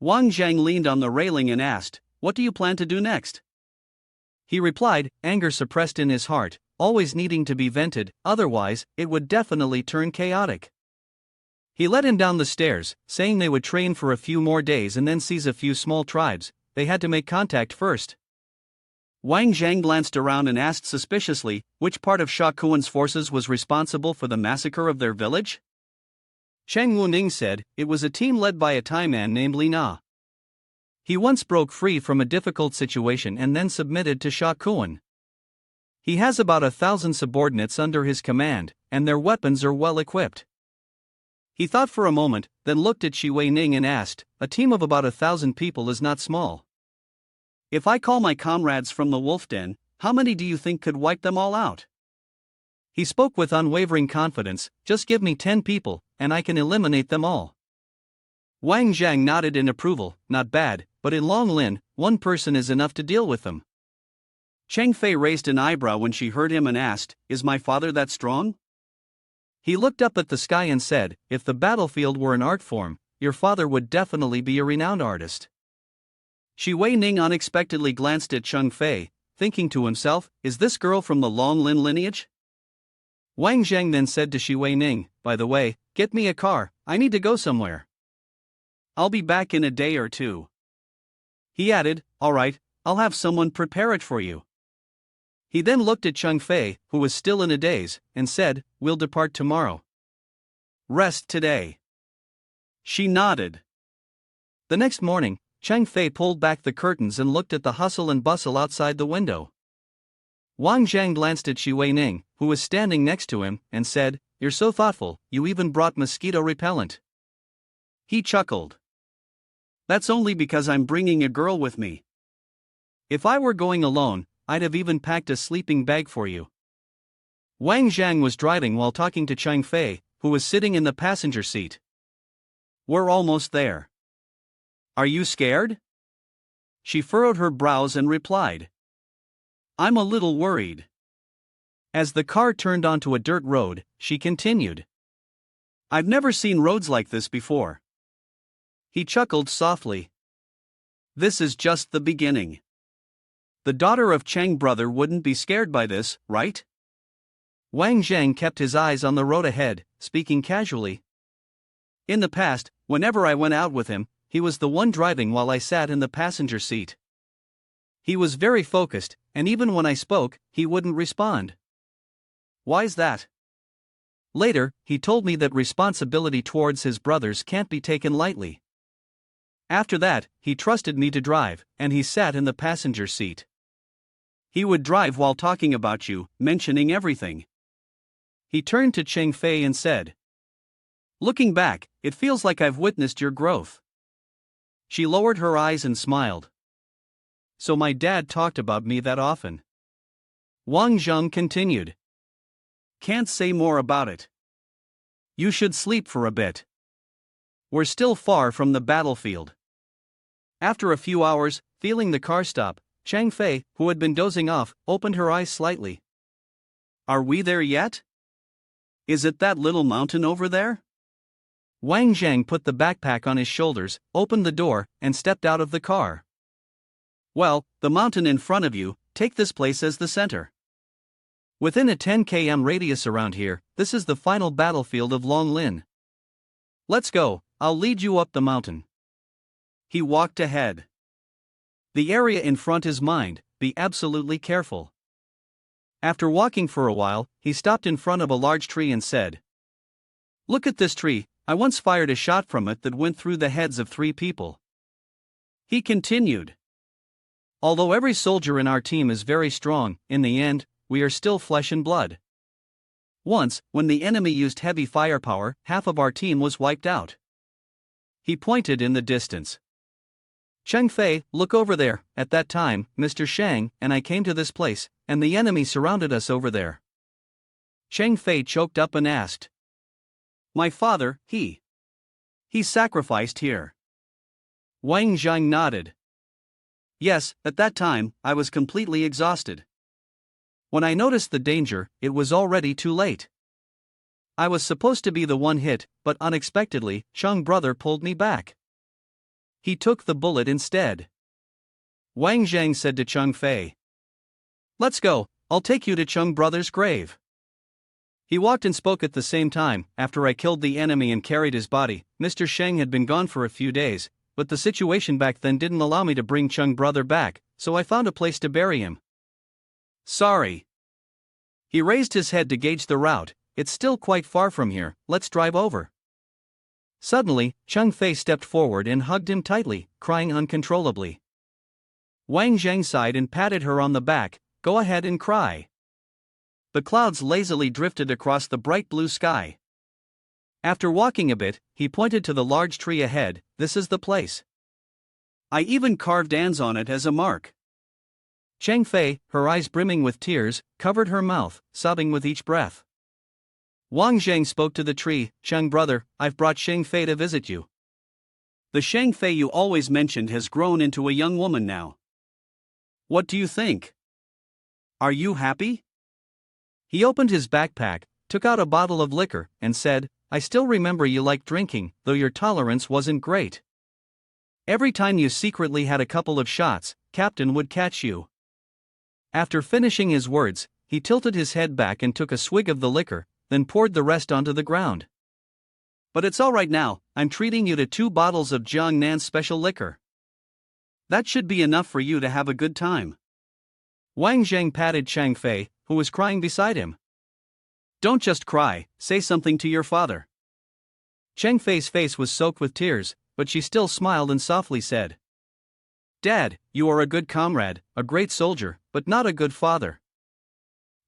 Wang Zhang leaned on the railing and asked, "What do you plan to do next?" He replied, anger suppressed in his heart, always needing to be vented, otherwise, it would definitely turn chaotic. He led him down the stairs, saying they would train for a few more days and then seize a few small tribes. They had to make contact first. Wang Zhang glanced around and asked suspiciously, which part of Sha Kuan's forces was responsible for the massacre of their village? Cheng Wuning said, "It was a team led by a Thai man named Li Na. He once broke free from a difficult situation and then submitted to Sha Kuan. He has about 1,000 subordinates under his command, and their weapons are well equipped." He thought for a moment, then looked at Shi Wei Ning and asked, "A team of about 1,000 people is not small. If I call my comrades from the wolf den, how many do you think could wipe them all out?" He spoke with unwavering confidence, "Just give me 10 people, and I can eliminate them all." Wang Zhang nodded in approval, "Not bad, but in Long Lin, one person is enough to deal with them." Cheng Fei raised an eyebrow when she heard him and asked, "Is my father that strong?" He looked up at the sky and said, "If the battlefield were an art form, your father would definitely be a renowned artist." Shi Wei Ning unexpectedly glanced at Cheng Fei, thinking to himself, "Is this girl from the Long Lin lineage?" Wang Zheng then said to Shi Wei Ning, "By the way, get me a car, I need to go somewhere. I'll be back in a day or 2. He added, "All right, I'll have someone prepare it for you." He then looked at Cheng Fei, who was still in a daze, and said, "We'll depart tomorrow. Rest today." She nodded. The next morning, Cheng Fei pulled back the curtains and looked at the hustle and bustle outside the window. Wang Zhang glanced at Shi Wei Ning, who was standing next to him, and said, "You're so thoughtful, you even brought mosquito repellent." He chuckled. "That's only because I'm bringing a girl with me. If I were going alone, I'd have even packed a sleeping bag for you." Wang Zhang was driving while talking to Cheng Fei, who was sitting in the passenger seat. "We're almost there. Are you scared?" She furrowed her brows and replied, I'm a little worried. As the car turned onto a dirt road, she continued, I've never seen roads like this before. He chuckled softly. This is just the beginning. The daughter of Chang brother wouldn't be scared by this, right? Wang Jang kept his eyes on the road ahead, speaking casually. In the past, whenever I went out with him, he was the one driving while I sat in the passenger seat. He was very focused, and even when I spoke, he wouldn't respond. Why's that? Later, he told me that responsibility towards his brothers can't be taken lightly. After that, he trusted me to drive, and he sat in the passenger seat. He would drive while talking about you, mentioning everything. He turned to Cheng Fei and said, Looking back, it feels like I've witnessed your growth. She lowered her eyes and smiled. So my dad talked about me that often. Wang Jang continued. Can't say more about it. You should sleep for a bit. We're still far from the battlefield. After a few hours, feeling the car stop, Chang Fei, who had been dozing off, opened her eyes slightly. Are we there yet? Is it that little mountain over there? Wang Jang put the backpack on his shoulders, opened the door, and stepped out of the car. Well, the mountain in front of you, take this place as the center. Within a 10 km radius around here, this is the final battlefield of Longlin. Let's go, I'll lead you up the mountain. He walked ahead. The area in front is mine, be absolutely careful. After walking for a while, he stopped in front of a large tree and said, Look at this tree, I once fired a shot from it that went through the heads of 3 people. He continued. Although every soldier in our team is very strong, in the end, we are still flesh and blood. Once, when the enemy used heavy firepower, half of our team was wiped out. He pointed in the distance. Cheng Fei, look over there. At that time, Mr. Shang and I came to this place, and the enemy surrounded us over there. Cheng Fei choked up and asked. My father, he sacrificed here. Wang Jang nodded. Yes, at that time, I was completely exhausted. When I noticed the danger, it was already too late. I was supposed to be the one hit, but unexpectedly, Cheng brother pulled me back. He took the bullet instead. Wang Jang said to Cheng Fei. Let's go, I'll take you to Cheng brother's grave. He walked and spoke at the same time. After I killed the enemy and carried his body, Mr. Sheng had been gone for a few days, but the situation back then didn't allow me to bring Cheng brother back, so I found a place to bury him. Sorry. He raised his head to gauge the route. It's still quite far from here, let's drive over. Suddenly, Cheng Fei stepped forward and hugged him tightly, crying uncontrollably. Wang Jang sighed and patted her on the back. Go ahead and cry. The clouds lazily drifted across the bright blue sky. After walking a bit, he pointed to the large tree ahead. This is the place. I even carved ants on it as a mark. Cheng Fei, her eyes brimming with tears, covered her mouth, sobbing with each breath. Wang Jang spoke to the tree. Cheng brother, I've brought Cheng Fei to visit you. The Cheng Fei you always mentioned has grown into a young woman now. What do you think? Are you happy? He opened his backpack, took out a bottle of liquor, and said, I still remember you liked drinking, though your tolerance wasn't great. Every time you secretly had a couple of shots, Captain would catch you. After finishing his words, he tilted his head back and took a swig of the liquor, then poured the rest onto the ground. But it's all right now, I'm treating you to 2 bottles of Jiangnan's special liquor. That should be enough for you to have a good time. Wang Jang patted Cheng Fei, who was crying beside him. Don't just cry, say something to your father. Cheng Fei's face was soaked with tears, but she still smiled and softly said, Dad, you are a good comrade, a great soldier, but not a good father.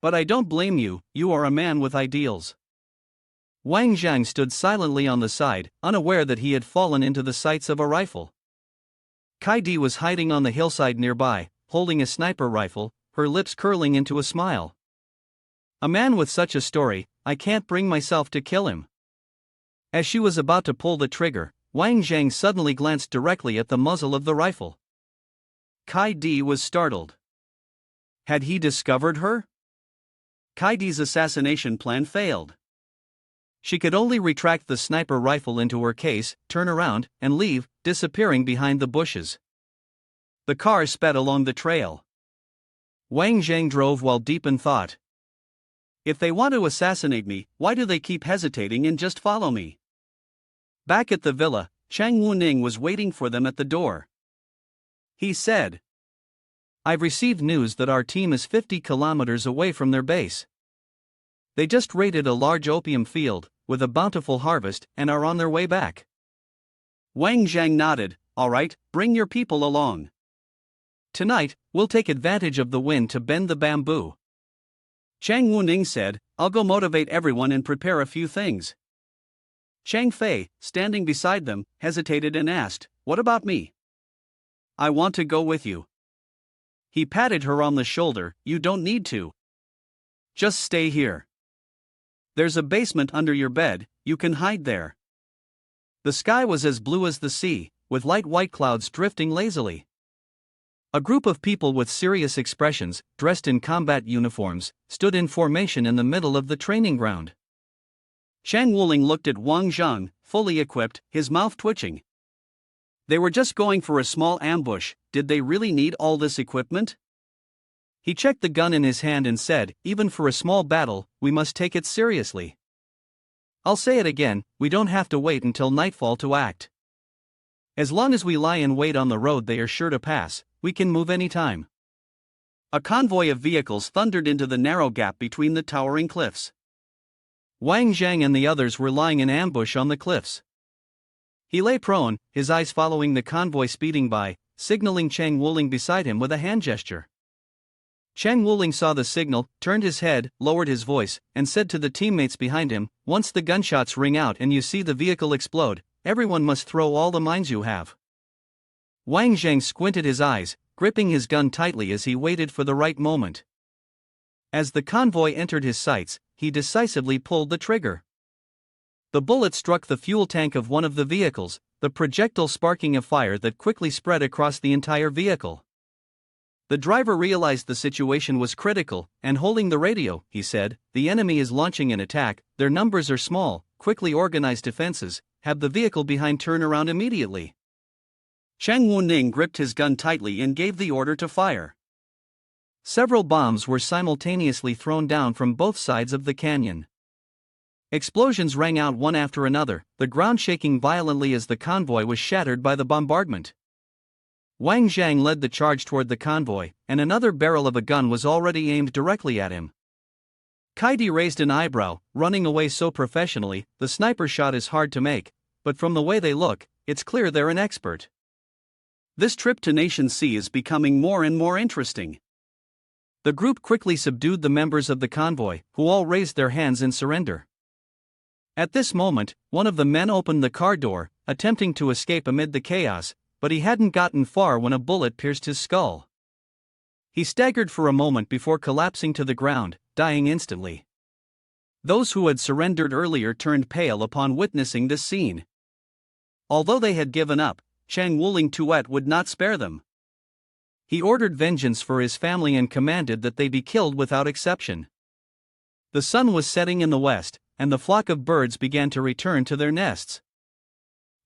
But I don't blame you, you are a man with ideals. Wang Jang stood silently on the side, unaware that he had fallen into the sights of a rifle. Kai Di was hiding on the hillside nearby, holding a sniper rifle, her lips curling into a smile. A man with such a story, I can't bring myself to kill him. As she was about to pull the trigger, Wang Jang suddenly glanced directly at the muzzle of the rifle. Kai-di was startled. Had he discovered her? Kai-di's assassination plan failed. She could only retract the sniper rifle into her case, turn around, and leave, disappearing behind the bushes. The car sped along the trail. Wang Jang drove while deep in thought. If they want to assassinate me, why do they keep hesitating and just follow me? Back at the villa, Chang Wuning was waiting for them at the door. He said, "I've received news that our team is 50 kilometers away from their base. They just raided a large opium field, with a bountiful harvest, and are on their way back." Wang Jang nodded. "All right, bring your people along. Tonight, we'll take advantage of the wind to bend the bamboo." Chang Wuning said, "I'll go motivate everyone and prepare a few things." Chang Fei, standing beside them, hesitated and asked, "What about me?" "I want to go with you." He patted her on the shoulder. "You don't need to. Just stay here. There's a basement under your bed, you can hide there." The sky was as blue as the sea, with light white clouds drifting lazily. A group of people with serious expressions, dressed in combat uniforms, stood in formation in the middle of the training ground. Chang Wuling looked at Wang Jang, fully equipped, his mouth twitching. They were just going for a small ambush. Did they really need all this equipment? He checked the gun in his hand and said, "Even for a small battle, we must take it seriously. I'll say it again, we don't have to wait until nightfall to act. As long as we lie in wait on the road they are sure to pass, we can move any time." A convoy of vehicles thundered into the narrow gap between the towering cliffs. Wang Jang and the others were lying in ambush on the cliffs. He lay prone, his eyes following the convoy speeding by, signaling Chang Wuling beside him with a hand gesture. Chang Wuling saw the signal, turned his head, lowered his voice, and said to the teammates behind him, "Once the gunshots ring out and you see the vehicle explode, everyone must throw all the mines you have." Wang Jang squinted his eyes, gripping his gun tightly as he waited for the right moment. As the convoy entered his sights, he decisively pulled the trigger. The bullet struck the fuel tank of one of the vehicles, the projectile sparking a fire that quickly spread across the entire vehicle. The driver realized the situation was critical, and holding the radio, he said, "The enemy is launching an attack, their numbers are small, quickly organize defenses, have the vehicle behind turn around immediately." Chang Wuning gripped his gun tightly and gave the order to fire. Several bombs were simultaneously thrown down from both sides of the canyon. Explosions rang out one after another, the ground shaking violently as the convoy was shattered by the bombardment. Wang Jang led the charge toward the convoy, and another barrel of a gun was already aimed directly at him. Kai-di raised an eyebrow, running away so professionally, the sniper shot is hard to make, but from the way they look, it's clear they're an expert. This trip to Nation C is becoming more and more interesting. The group quickly subdued the members of the convoy, who all raised their hands in surrender. At this moment, one of the men opened the car door, attempting to escape amid the chaos, but he hadn't gotten far when a bullet pierced his skull. He staggered for a moment before collapsing to the ground, dying instantly. Those who had surrendered earlier turned pale upon witnessing this scene. Although they had given up, Chang Wuling Tuet would not spare them. He ordered vengeance for his family and commanded that they be killed without exception. The sun was setting in the west, and the flock of birds began to return to their nests.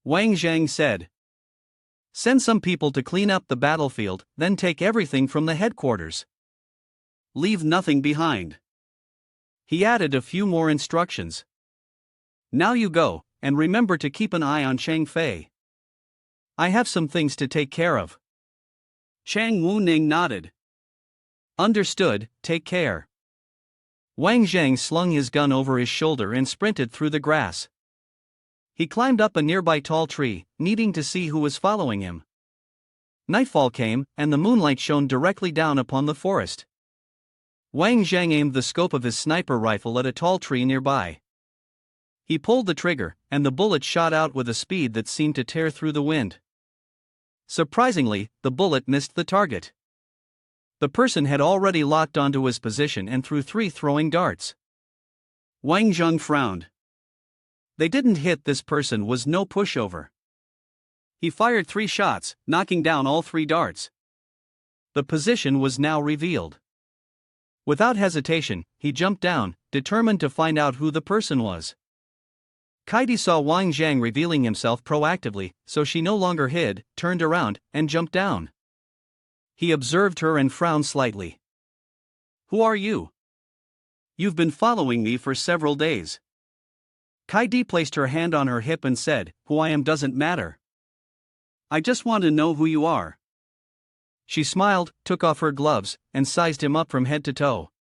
Wang Jang said, "Send some people to clean up the battlefield, then take everything from the headquarters. Leave nothing behind." He added a few more instructions. "Now you go, and remember to keep an eye on Chang Fei. I have some things to take care of." Chang Wuning nodded. "Understood, take care." Wang Jang slung his gun over his shoulder and sprinted through the grass. He climbed up a nearby tall tree, needing to see who was following him. Nightfall came, and the moonlight shone directly down upon the forest. Wang Jang aimed the scope of his sniper rifle at a tall tree nearby. He pulled the trigger, and the bullet shot out with a speed that seemed to tear through the wind. Surprisingly, the bullet missed the target. The person had already locked onto his position and threw 3 throwing darts. Wang Jang frowned. They didn't hit. This person was no pushover. He fired 3 shots, knocking down all 3 darts. The position was now revealed. Without hesitation, he jumped down, determined to find out who the person was. Kaidi saw Wang Jang revealing himself proactively, so she no longer hid, turned around, and jumped down. He observed her and frowned slightly. "Who are you? You've been following me for several days." Kaidi placed her hand on her hip and said, "Who I am doesn't matter. I just want to know who you are." She smiled, took off her gloves, and sized him up from head to toe.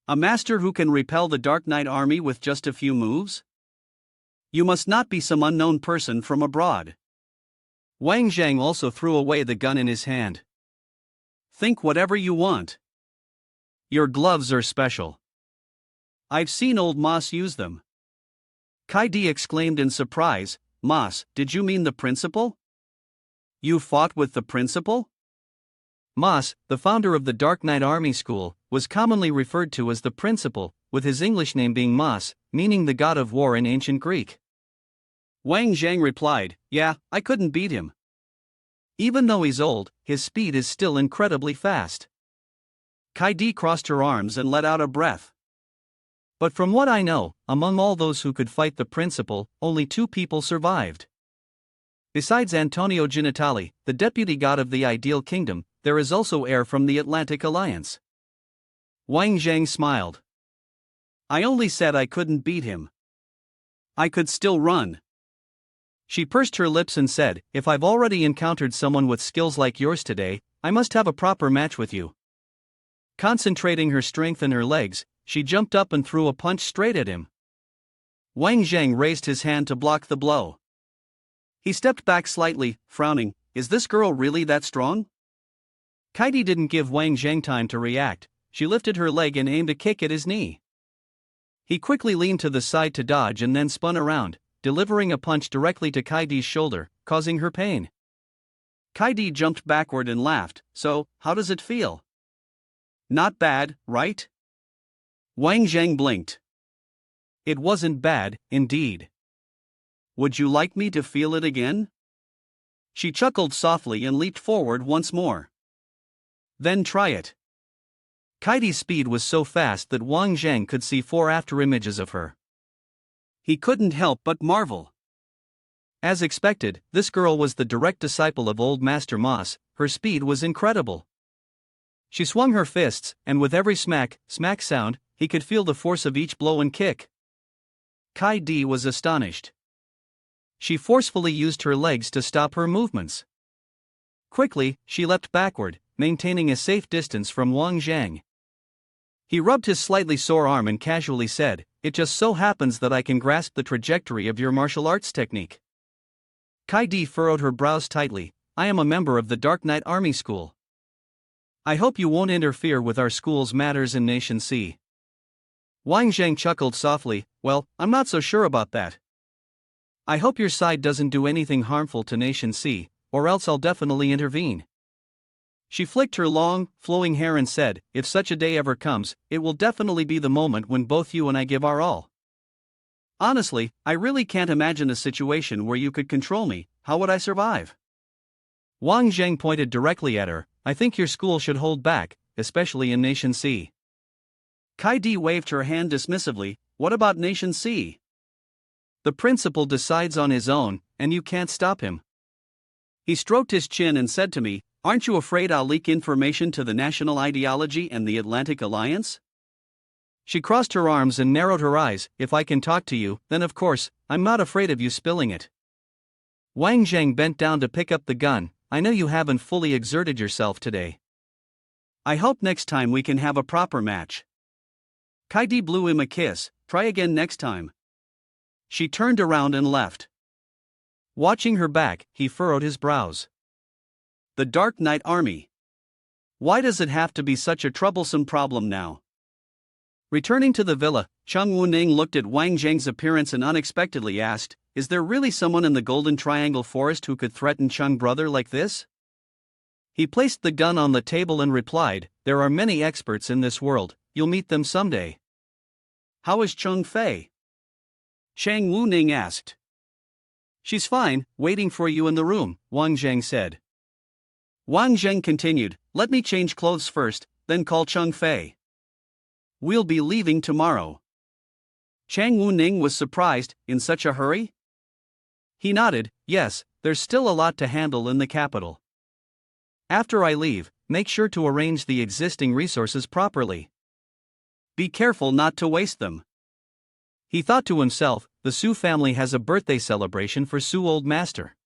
"A master who can repel the Dark Knight army with just a few moves? You must not be some unknown person from abroad." Wang Jang also threw away the gun in his hand. "Think whatever you want. Your gloves are special. I've seen old Moss use them." Kaidi exclaimed in surprise, "Moss, did you mean the principal? You fought with the principal?" Moss, the founder of the Dark Knight Army School, was commonly referred to as the principal, with his English name being Moss, meaning the god of war in ancient Greek. Wang Jang replied, "Yeah, I couldn't beat him. Even though he's old, his speed is still incredibly fast." Kaidi crossed her arms and let out a breath. "But from what I know, among all those who could fight the principal, only 2 people survived. Besides Antonio Genitali, the deputy god of the Ideal Kingdom, there is also heir from the Atlantic Alliance." Wang Jang smiled. "I only said I couldn't beat him. I could still run." She pursed her lips and said, "If I've already encountered someone with skills like yours today, I must have a proper match with you." Concentrating her strength in her legs, she jumped up and threw a punch straight at him. Wang Jang raised his hand to block the blow. He stepped back slightly, frowning. "Is this girl really that strong?" Kaidi didn't give Wang Jang time to react. She lifted her leg and aimed a kick at his knee. He quickly leaned to the side to dodge and then spun around, delivering a punch directly to Kaidi's shoulder, causing her pain. Kaidi jumped backward and laughed. "So, how does it feel? Not bad, right?" Wang Jang blinked. It wasn't bad, indeed. "Would you like me to feel it again?" She chuckled softly and leaped forward once more. "Then try it." Kaidi's speed was so fast that Wang Jang could see 4 after-images of her. He couldn't help but marvel. As expected, this girl was the direct disciple of Old Master Moss. Her speed was incredible. She swung her fists, and with every smack sound, he could feel the force of each blow and kick. Kaidi was astonished. She forcefully used her legs to stop her movements. Quickly, she leapt backward, maintaining a safe distance from Wang Jang. He rubbed his slightly sore arm and casually said, "It just so happens that I can grasp the trajectory of your martial arts technique." Kaidi furrowed her brows tightly. "I am a member of the Dark Knight Army School. I hope you won't interfere with our school's matters in Nation C." Wang Jang chuckled softly. "Well, I'm not so sure about that. I hope your side doesn't do anything harmful to Nation C, or else I'll definitely intervene." She flicked her long, flowing hair and said, "If such a day ever comes, it will definitely be the moment when both you and I give our all. Honestly, I really can't imagine a situation where you could control me. How would I survive?" Wang Jang pointed directly at her. "I think your school should hold back, especially in Nation C." Kaidi waved her hand dismissively. "What about Nation C? The principal decides on his own, and you can't stop him." He stroked his chin and said to me, "Aren't you afraid I'll leak information to the national ideology and the Atlantic Alliance?" She crossed her arms and narrowed her eyes. "If I can talk to you, then of course, I'm not afraid of you spilling it." Wang Jang bent down to pick up the gun. "I know you haven't fully exerted yourself today. I hope next time we can have a proper match." Kaidi blew him a kiss. "Try again next time." She turned around and left. Watching her back, he furrowed his brows. The Dark Knight Army. Why does it have to be such a troublesome problem now? Returning to the villa, Chung Wuning looked at Wang Jang's appearance and unexpectedly asked, "Is there really someone in the Golden Triangle Forest who could threaten Chung brother like this?" He placed the gun on the table and replied, "There are many experts in this world, you'll meet them someday." "How is Chung Fei?" Chang Wuning asked. "She's fine, waiting for you in the room," Wang Jang said. Wang Jang continued, Let me change clothes first, then call Chung Fei. We'll be leaving tomorrow. Chang Wu-ning was surprised. In such a hurry? He nodded. Yes, there's still a lot to handle in the capital. After I leave, make sure to arrange the existing resources properly. Be careful not to waste them. He thought to himself, the Su family has a birthday celebration for Su Old Master.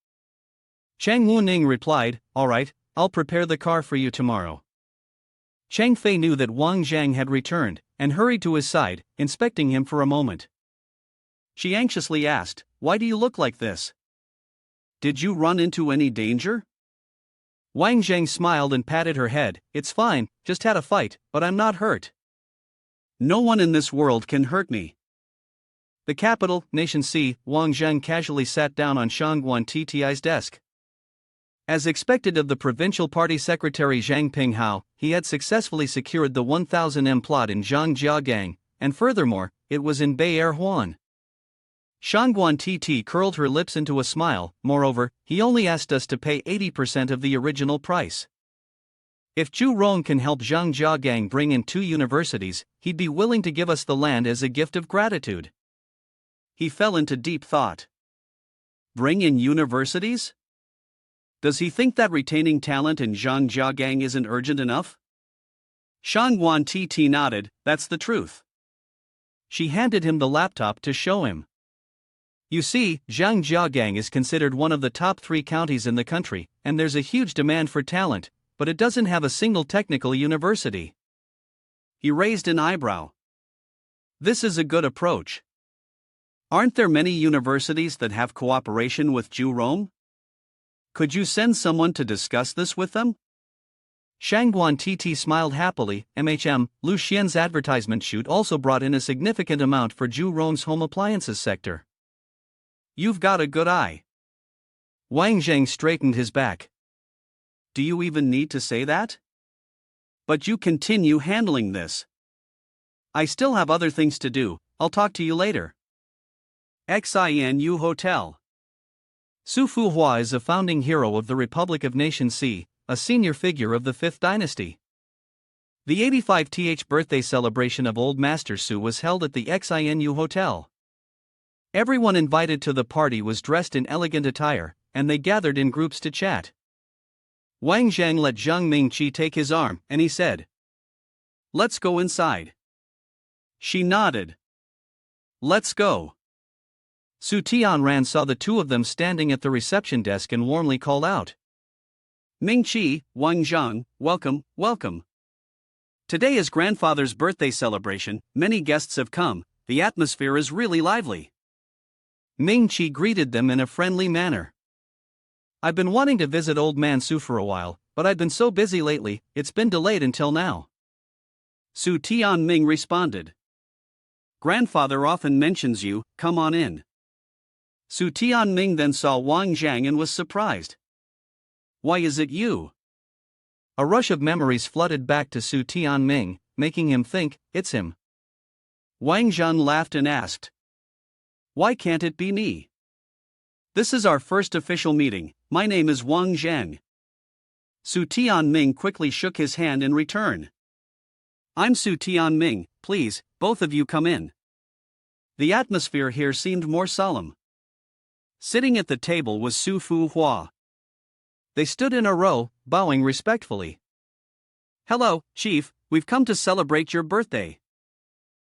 Chang Wu-ning replied, all right, I'll prepare the car for you tomorrow. Chang Fei knew that Wang Jang had returned, and hurried to his side, inspecting him for a moment. She anxiously asked, why do you look like this? Did you run into any danger? Wang Jang smiled and patted her head. It's fine, just had a fight, but I'm not hurt. No one in this world can hurt me. The capital, Nation C, Wang Jang casually sat down on Shan Titi's desk. As expected of the provincial party secretary Zhang Pinghao, he had successfully secured the 1000M plot in Zhangjiagang, and furthermore, it was in Bayer Huan. Shangguan Titi curled her lips into a smile. Moreover, he only asked us to pay 80% of the original price. If Zhu Rong can help Zhang Jiagang bring in 2 universities, he'd be willing to give us the land as a gift of gratitude. He fell into deep thought. Bring in universities? Does he think that retaining talent in Zhang Jiagang isn't urgent enough? Shangguan Titi nodded. That's the truth. She handed him the laptop to show him. You see, Zhangjiagang is considered one of the top 3 counties in the country, and there's a huge demand for talent, but it doesn't have a single technical university. He raised an eyebrow. This is a good approach. Aren't there many universities that have cooperation with Zhu? Could you send someone to discuss this with them? Shangguan Titi smiled happily. Lu Xian's advertisement shoot also brought in a significant amount for Zhu Rong's home appliances sector. You've got a good eye. Wang Jang straightened his back. Do you even need to say that? But you continue handling this. I still have other things to do. I'll talk to you later. Xinu Hotel. Su Fuhua is a founding hero of the Republic of Nation C, a senior figure of the 5th dynasty. The 85th birthday celebration of Old Master Su was held at the Xinu Hotel. Everyone invited to the party was dressed in elegant attire, and they gathered in groups to chat. Wang Jang let Zhang Mingqi take his arm, and he said, "Let's go inside." She nodded. "Let's go." Su Tianran saw the 2 of them standing at the reception desk and warmly called out, "Mingqi, Wang Jang, welcome, welcome. Today is grandfather's birthday celebration, many guests have come, the atmosphere is really lively." Mingqi greeted them in a friendly manner. "I've been wanting to visit Old Man Su for a while, but I've been so busy lately, it's been delayed until now." Su Tianming responded. "Grandfather often mentions you, come on in." Su Tianming then saw Wang Jang and was surprised. "Why is it you?" A rush of memories flooded back to Su Tianming, making him think, it's him. Wang Jang laughed and asked, "Why can't it be me? This is our first official meeting, my name is Wang Jang." Su Tianming quickly shook his hand in return. "I'm Su Tianming, please, both of you come in." The atmosphere here seemed more solemn. Sitting at the table was Su Fuhua. They stood in a row, bowing respectfully. "Hello, Chief, we've come to celebrate your birthday."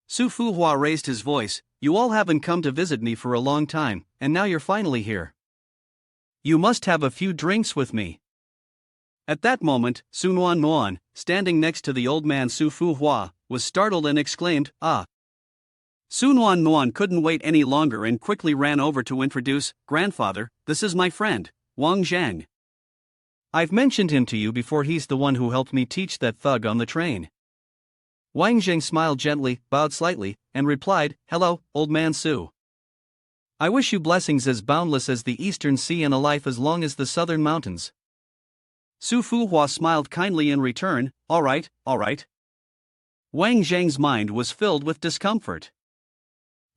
Su Fuhua raised his voice. "You all haven't come to visit me for a long time, and now you're finally here. You must have a few drinks with me." At that moment, Sun Wan, standing next to the old man Su Fuhua, was startled and exclaimed, "Ah!" Sun Wan couldn't wait any longer and quickly ran over to introduce, "Grandfather, this is my friend, Wang Jang. I've mentioned him to you before, he's the one who helped me teach that thug on the train." Wang Jang smiled gently, bowed slightly, and replied, "Hello, old man Su. I wish you blessings as boundless as the eastern sea and a life as long as the southern mountains." Su Fuhua smiled kindly in return, all right. Wang Zhang's mind was filled with discomfort.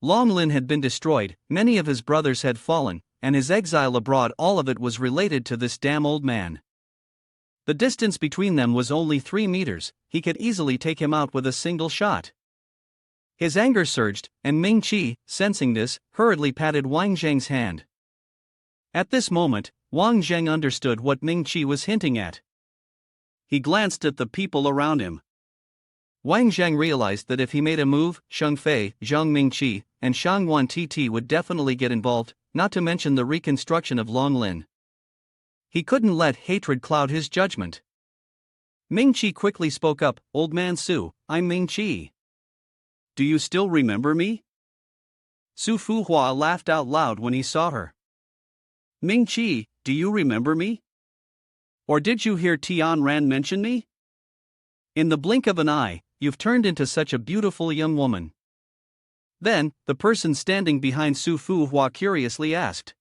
Longlin had been destroyed, many of his brothers had fallen, and his exile abroad, all of it was related to this damn old man. The distance between them was only 3 meters, he could easily take him out with a single shot. His anger surged, and Ming Qi, sensing this, hurriedly patted Wang Zhang's hand. At this moment, Wang Zhang understood what Ming Qi was hinting at. He glanced at the people around him. Wang Zhang realized that if he made a move, Sheng Fei, Zhang Mingqi, and Sun Wan Titi would definitely get involved, not to mention the reconstruction of Long Lin. He couldn't let hatred cloud his judgment. Mingqi quickly spoke up, "Old man Su, I'm Mingqi. Do you still remember me?" Su Fuhua laughed out loud when he saw her. "Mingqi, do you remember me? Or did you hear Tian Ran mention me? In the blink of an eye, you've turned into such a beautiful young woman." Then, the person standing behind Su Fuhua curiously asked,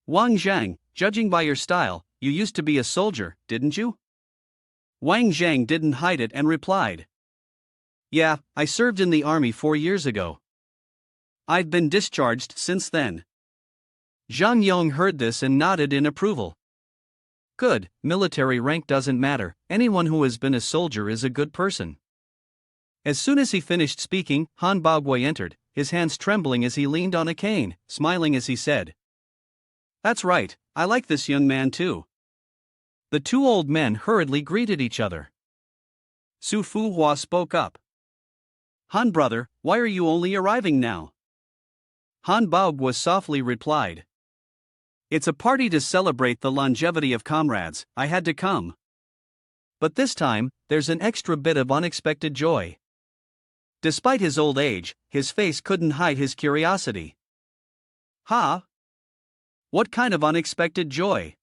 "Wang Zhang, judging by your style, you used to be a soldier, didn't you?" Wang Zhang didn't hide it and replied, "Yeah, I served in the army 4 years ago. I've been discharged since then." Zhang Yong heard this and nodded in approval. "Good, military rank doesn't matter, anyone who has been a soldier is a good person." As soon as he finished speaking, Han Baogui entered, his hands trembling as he leaned on a cane, smiling as he said, "That's right, I like this young man too." The two old men hurriedly greeted each other. Su Fuhua spoke up. "Han brother, why are you only arriving now?" Han Baogui softly replied, "It's a party to celebrate the longevity of comrades, I had to come. But this time, there's an extra bit of unexpected joy." Despite his old age, his face couldn't hide his curiosity. "Ha? What kind of unexpected joy?"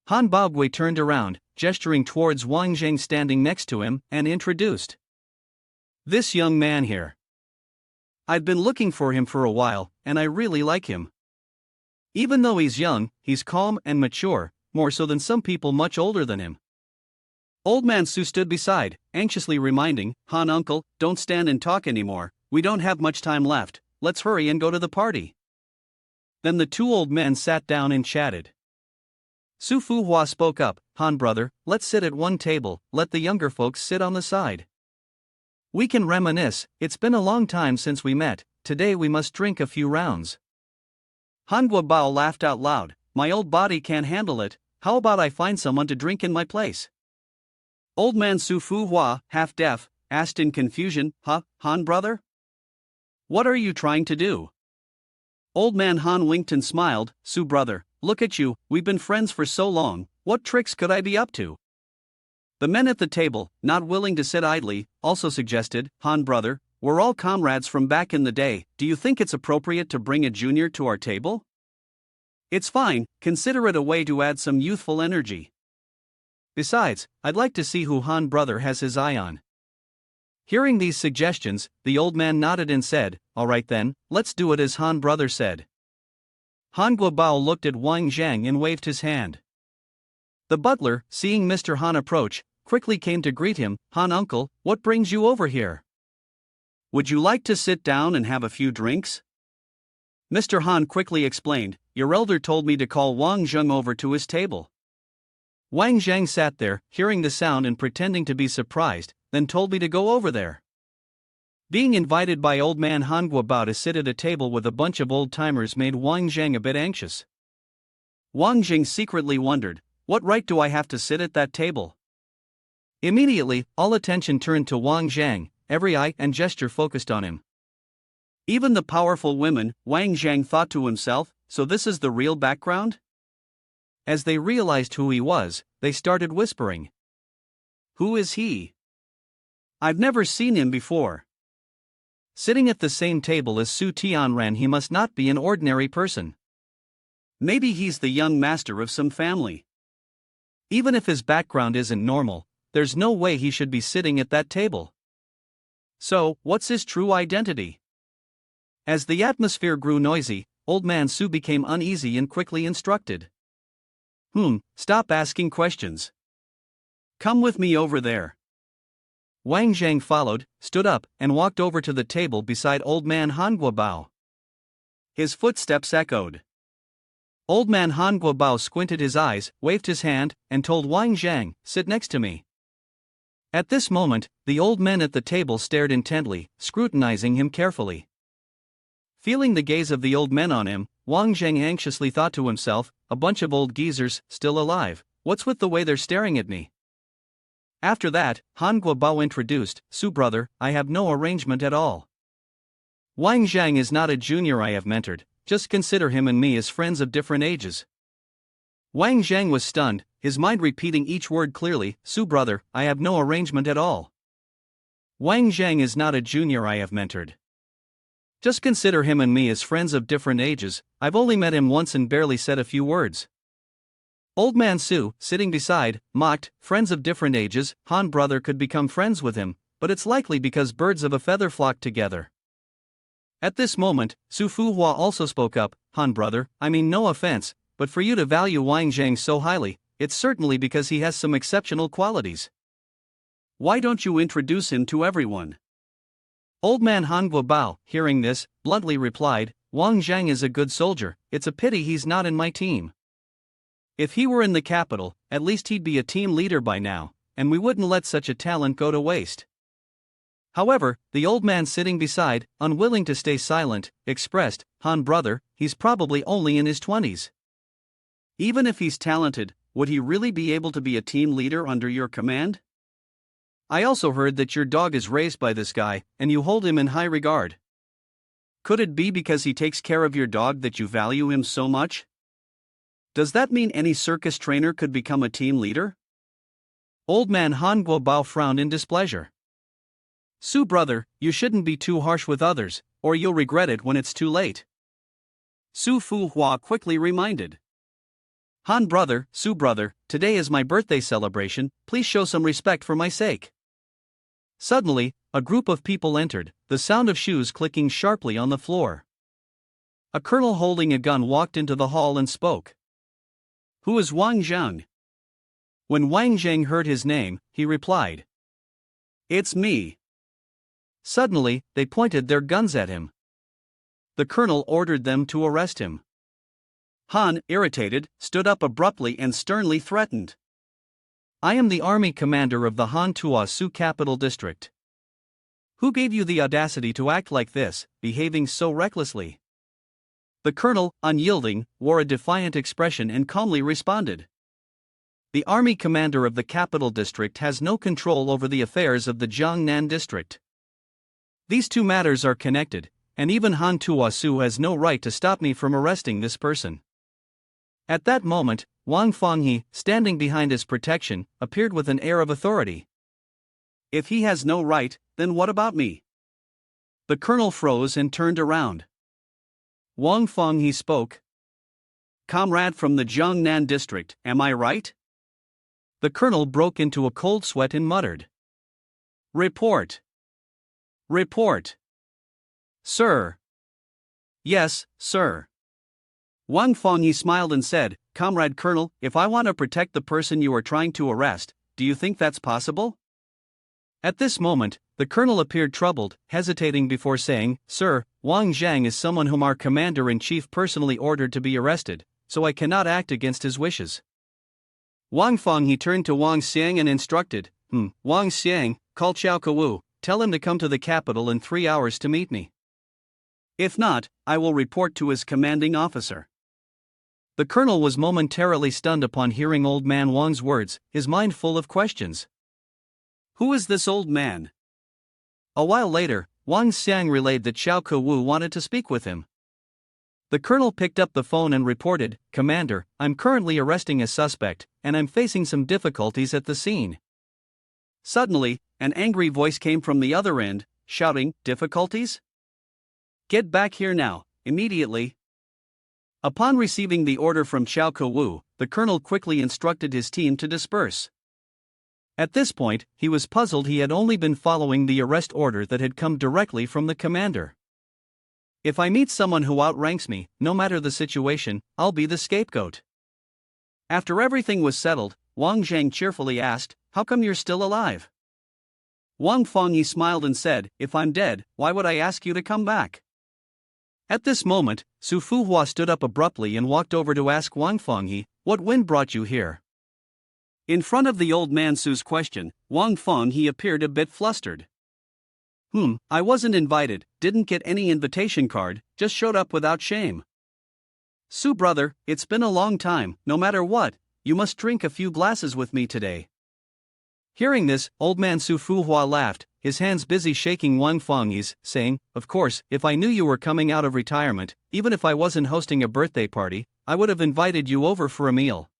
Han Baogui turned around, gesturing towards Wang Jing standing next to him, and introduced, "This young man here. I've been looking for him for a while, and I really like him. Even though he's young, he's calm and mature, more so than some people much older than him." Old man Su stood beside, anxiously reminding, "Han uncle, don't stand and talk anymore, we don't have much time left, let's hurry and go to the party." Then the two old men sat down and chatted. Su Fuhua spoke up, "Han brother, let's sit at one table, let the younger folks sit on the side. We can reminisce, it's been a long time since we met, today we must drink a few rounds." Han Guobao laughed out loud, "My old body can't handle it, how about I find someone to drink in my place?" Old man Su Fuhua, half deaf, asked in confusion, "Huh, Han brother? What are you trying to do?" Old man Han winked and smiled, "Su brother, look at you, we've been friends for so long, what tricks could I be up to?" The men at the table, not willing to sit idly, also suggested, "Han brother, we're all comrades from back in the day, do you think it's appropriate to bring a junior to our table?" "It's fine, consider it a way to add some youthful energy. Besides, I'd like to see who Han brother has his eye on." Hearing these suggestions, the old man nodded and said, "All right then, let's do it as Han brother said." Han Guobao looked at Wang Zhang and waved his hand. The butler, seeing Mr. Han approach, quickly came to greet him, "Han uncle, what brings you over here? Would you like to sit down and have a few drinks?" Mr. Han quickly explained, "Your elder told me to call Wang Zhang over to his table." Wang Zhang sat there, hearing the sound and pretending to be surprised, then told me to go over there. Being invited by old man Han Guobao to sit at a table with a bunch of old-timers made Wang Zhang a bit anxious. Wang Zhang secretly wondered, what right do I have to sit at that table? Immediately, all attention turned to Wang Zhang, every eye and gesture focused on him. Even the powerful women, Wang Zhang thought to himself, so this is the real background? As they realized who he was, they started whispering. Who is he? I've never seen him before. Sitting at the same table as Su Tianran, he must not be an ordinary person. Maybe he's the young master of some family. Even if his background isn't normal, there's no way he should be sitting at that table. So, what's his true identity? As the atmosphere grew noisy, old man Su became uneasy and quickly instructed. Stop asking questions. Come with me over there. Wang Zhang followed, stood up, and walked over to the table beside old man Han Guobao. His footsteps echoed. Old man Han Guobao squinted his eyes, waved his hand, and told Wang Jang, "Sit next to me." At this moment, the old men at the table stared intently, scrutinizing him carefully. Feeling the gaze of the old men on him, Wang Zheng anxiously thought to himself, "A bunch of old geezers, still alive, what's with the way they're staring at me?" After that, Han Guobao introduced, "Su brother, I have no arrangement at all. Wang Zhang is not a junior I have mentored, just consider him and me as friends of different ages." Wang Zhang was stunned, his mind repeating each word clearly, "Su brother, I have no arrangement at all. Wang Zhang is not a junior I have mentored. Just consider him and me as friends of different ages, I've only met him once and barely said a few words." Old man Su, sitting beside, mocked, "Friends of different ages, Han brother could become friends with him, but it's likely because birds of a feather flock together." At this moment, Su Fuhua also spoke up, "Han brother, I mean no offense, but for you to value Wang Zhang so highly, it's certainly because he has some exceptional qualities. Why don't you introduce him to everyone?" Old man Han Guobao, hearing this, bluntly replied, "Wang Zhang is a good soldier, it's a pity he's not in my team. If he were in the capital, at least he'd be a team leader by now, and we wouldn't let such a talent go to waste." However, the old man sitting beside, unwilling to stay silent, expressed, "Han brother, he's probably only in his 20s. Even if he's talented, would he really be able to be a team leader under your command? I also heard that your dog is raised by this guy, and you hold him in high regard. Could it be because he takes care of your dog that you value him so much? Does that mean any circus trainer could become a team leader?" Old man Han Guobao frowned in displeasure. "Su brother, you shouldn't be too harsh with others, or you'll regret it when it's too late." Su Fuhua quickly reminded. "Han brother, Su brother, today is my birthday celebration, please show some respect for my sake." Suddenly, a group of people entered, the sound of shoes clicking sharply on the floor. A colonel holding a gun walked into the hall and spoke. "Who is Wang Zhang?" When Wang Zhang heard his name, he replied, "It's me." Suddenly, they pointed their guns at him. The colonel ordered them to arrest him. Han, irritated, stood up abruptly and sternly threatened, "I am the army commander of the Han Tua Su Capital District. Who gave you the audacity to act like this, behaving so recklessly?" The colonel, unyielding, wore a defiant expression and calmly responded, "The army commander of the capital district has no control over the affairs of the Jiangnan district. These two matters are connected, and even Han Tua Su has no right to stop me from arresting this person." At that moment, Wang Fenghe, standing behind his protection, appeared with an air of authority. "If he has no right, then what about me?" The colonel froze and turned around. Wang Fenghe spoke. "Comrade from the Jiangnan district, am I right?" The colonel broke into a cold sweat and muttered, "Report. Report. Sir." "Yes, sir." Wang Fenghe smiled and said, "Comrade Colonel, if I want to protect the person you are trying to arrest, do you think that's possible?" At this moment, the colonel appeared troubled, hesitating before saying, "Sir, Wang Zhang is someone whom our commander-in-chief personally ordered to be arrested, so I cannot act against his wishes." Wang Fenghe turned to Wang Xiang and instructed, "Wang Xiang, call Qiao Kawu, tell him to come to the capital in 3 hours to meet me. If not, I will report to his commanding officer." The colonel was momentarily stunned upon hearing old man Wang's words, his mind full of questions. Who is this old man? A while later, Wang Xiang relayed that Xiao Kewu wanted to speak with him. The colonel picked up the phone and reported, "Commander, I'm currently arresting a suspect, and I'm facing some difficulties at the scene." Suddenly, an angry voice came from the other end, shouting, "Difficulties? Get back here now, immediately." Upon receiving the order from Xiao Kewu, the colonel quickly instructed his team to disperse. At this point, he was puzzled. He had only been following the arrest order that had come directly from the commander. "If I meet someone who outranks me, no matter the situation, I'll be the scapegoat." After everything was settled, Wang Zhang cheerfully asked, "How come you're still alive?" Wang Fenghe smiled and said, "If I'm dead, why would I ask you to come back?" At this moment, Su Fuhua stood up abruptly and walked over to ask Wang Fenghe, "What wind brought you here?" In front of the old man Su's question, Wang Fenghe appeared a bit flustered. I wasn't invited, didn't get any invitation card, just showed up without shame. Su brother, it's been a long time, no matter what, you must drink a few glasses with me today. Hearing this, old man Su Fuhua laughed, his hands busy shaking Wang Fenghe's, saying, "Of course, if I knew you were coming out of retirement, even if I wasn't hosting a birthday party, I would have invited you over for a meal."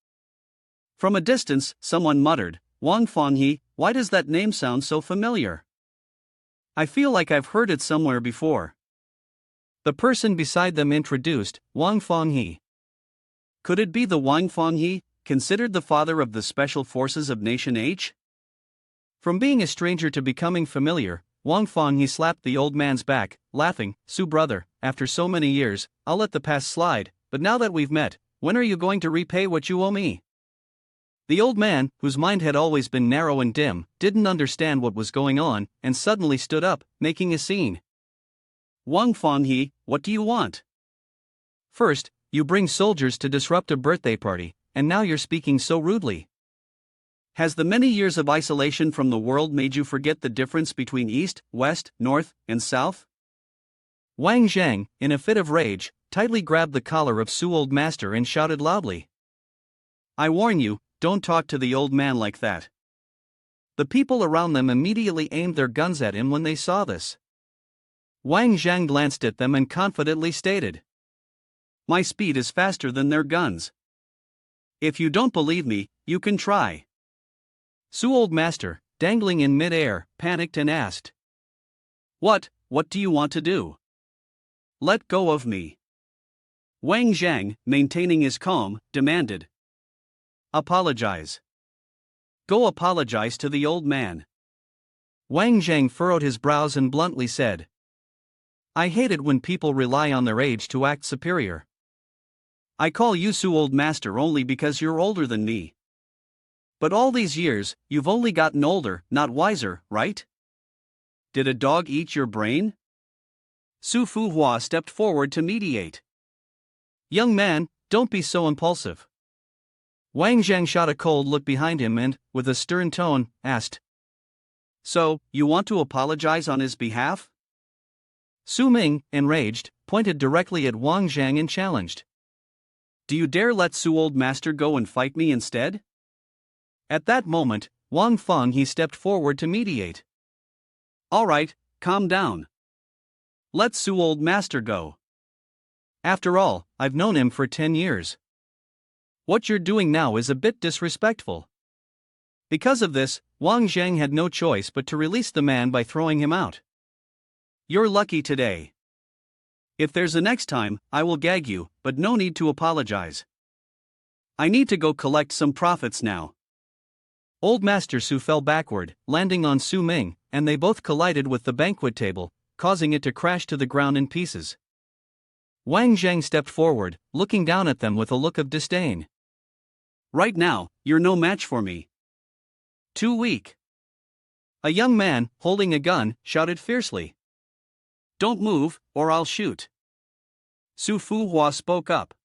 From a distance, someone muttered, "Wang Fenghe, why does that name sound so familiar? I feel like I've heard it somewhere before." The person beside them introduced, Wang Fenghe. Could it be the Wang Fenghe, considered the father of the Special Forces of Nation H? From being a stranger to becoming familiar, Wang Fenghe slapped the old man's back, laughing, "Su brother, after so many years, I'll let the past slide, but now that we've met, when are you going to repay what you owe me?" The old man, whose mind had always been narrow and dim, didn't understand what was going on, and suddenly stood up, making a scene. "Wang Fenghe, what do you want?" "First, you bring soldiers to disrupt a birthday party, and now you're speaking so rudely. Has the many years of isolation from the world made you forget the difference between East, West, North, and South?" Wang Jang, in a fit of rage, tightly grabbed the collar of Su old master and shouted loudly. "I warn you, don't talk to the old man like that." The people around them immediately aimed their guns at him when they saw this. Wang Jang glanced at them and confidently stated, "My speed is faster than their guns. If you don't believe me, you can try." Su old master, dangling in mid-air, panicked and asked, What do you want to do? Let go of me." Wang Jang, maintaining his calm, demanded. "Apologize. Go apologize to the old man." Wang Jang furrowed his brows and bluntly said, "I hate it when people rely on their age to act superior. I call you Su old master only because you're older than me. But all these years, you've only gotten older, not wiser, right? Did a dog eat your brain?" Su Fuhua stepped forward to mediate. "Young man, don't be so impulsive." Wang Zhang shot a cold look behind him and, with a stern tone, asked, "So, you want to apologize on his behalf?" Su Ming, enraged, pointed directly at Wang Zhang and challenged, "Do you dare let Su old master go and fight me instead?" At that moment, Wang Fenghe stepped forward to mediate. "All right, calm down. Let Su old master go. After all, I've known him for 10 years. What you're doing now is a bit disrespectful." Because of this, Wang Zhang had no choice but to release the man by throwing him out. "You're lucky today. If there's a next time, I will gag you, but no need to apologize. I need to go collect some profits now." Old Master Su fell backward, landing on Su Ming, and they both collided with the banquet table, causing it to crash to the ground in pieces. Wang Zhang stepped forward, looking down at them with a look of disdain. "Right now, you're no match for me. Too weak." A young man, holding a gun, shouted fiercely, "Don't move, or I'll shoot." Su Fuhua spoke up.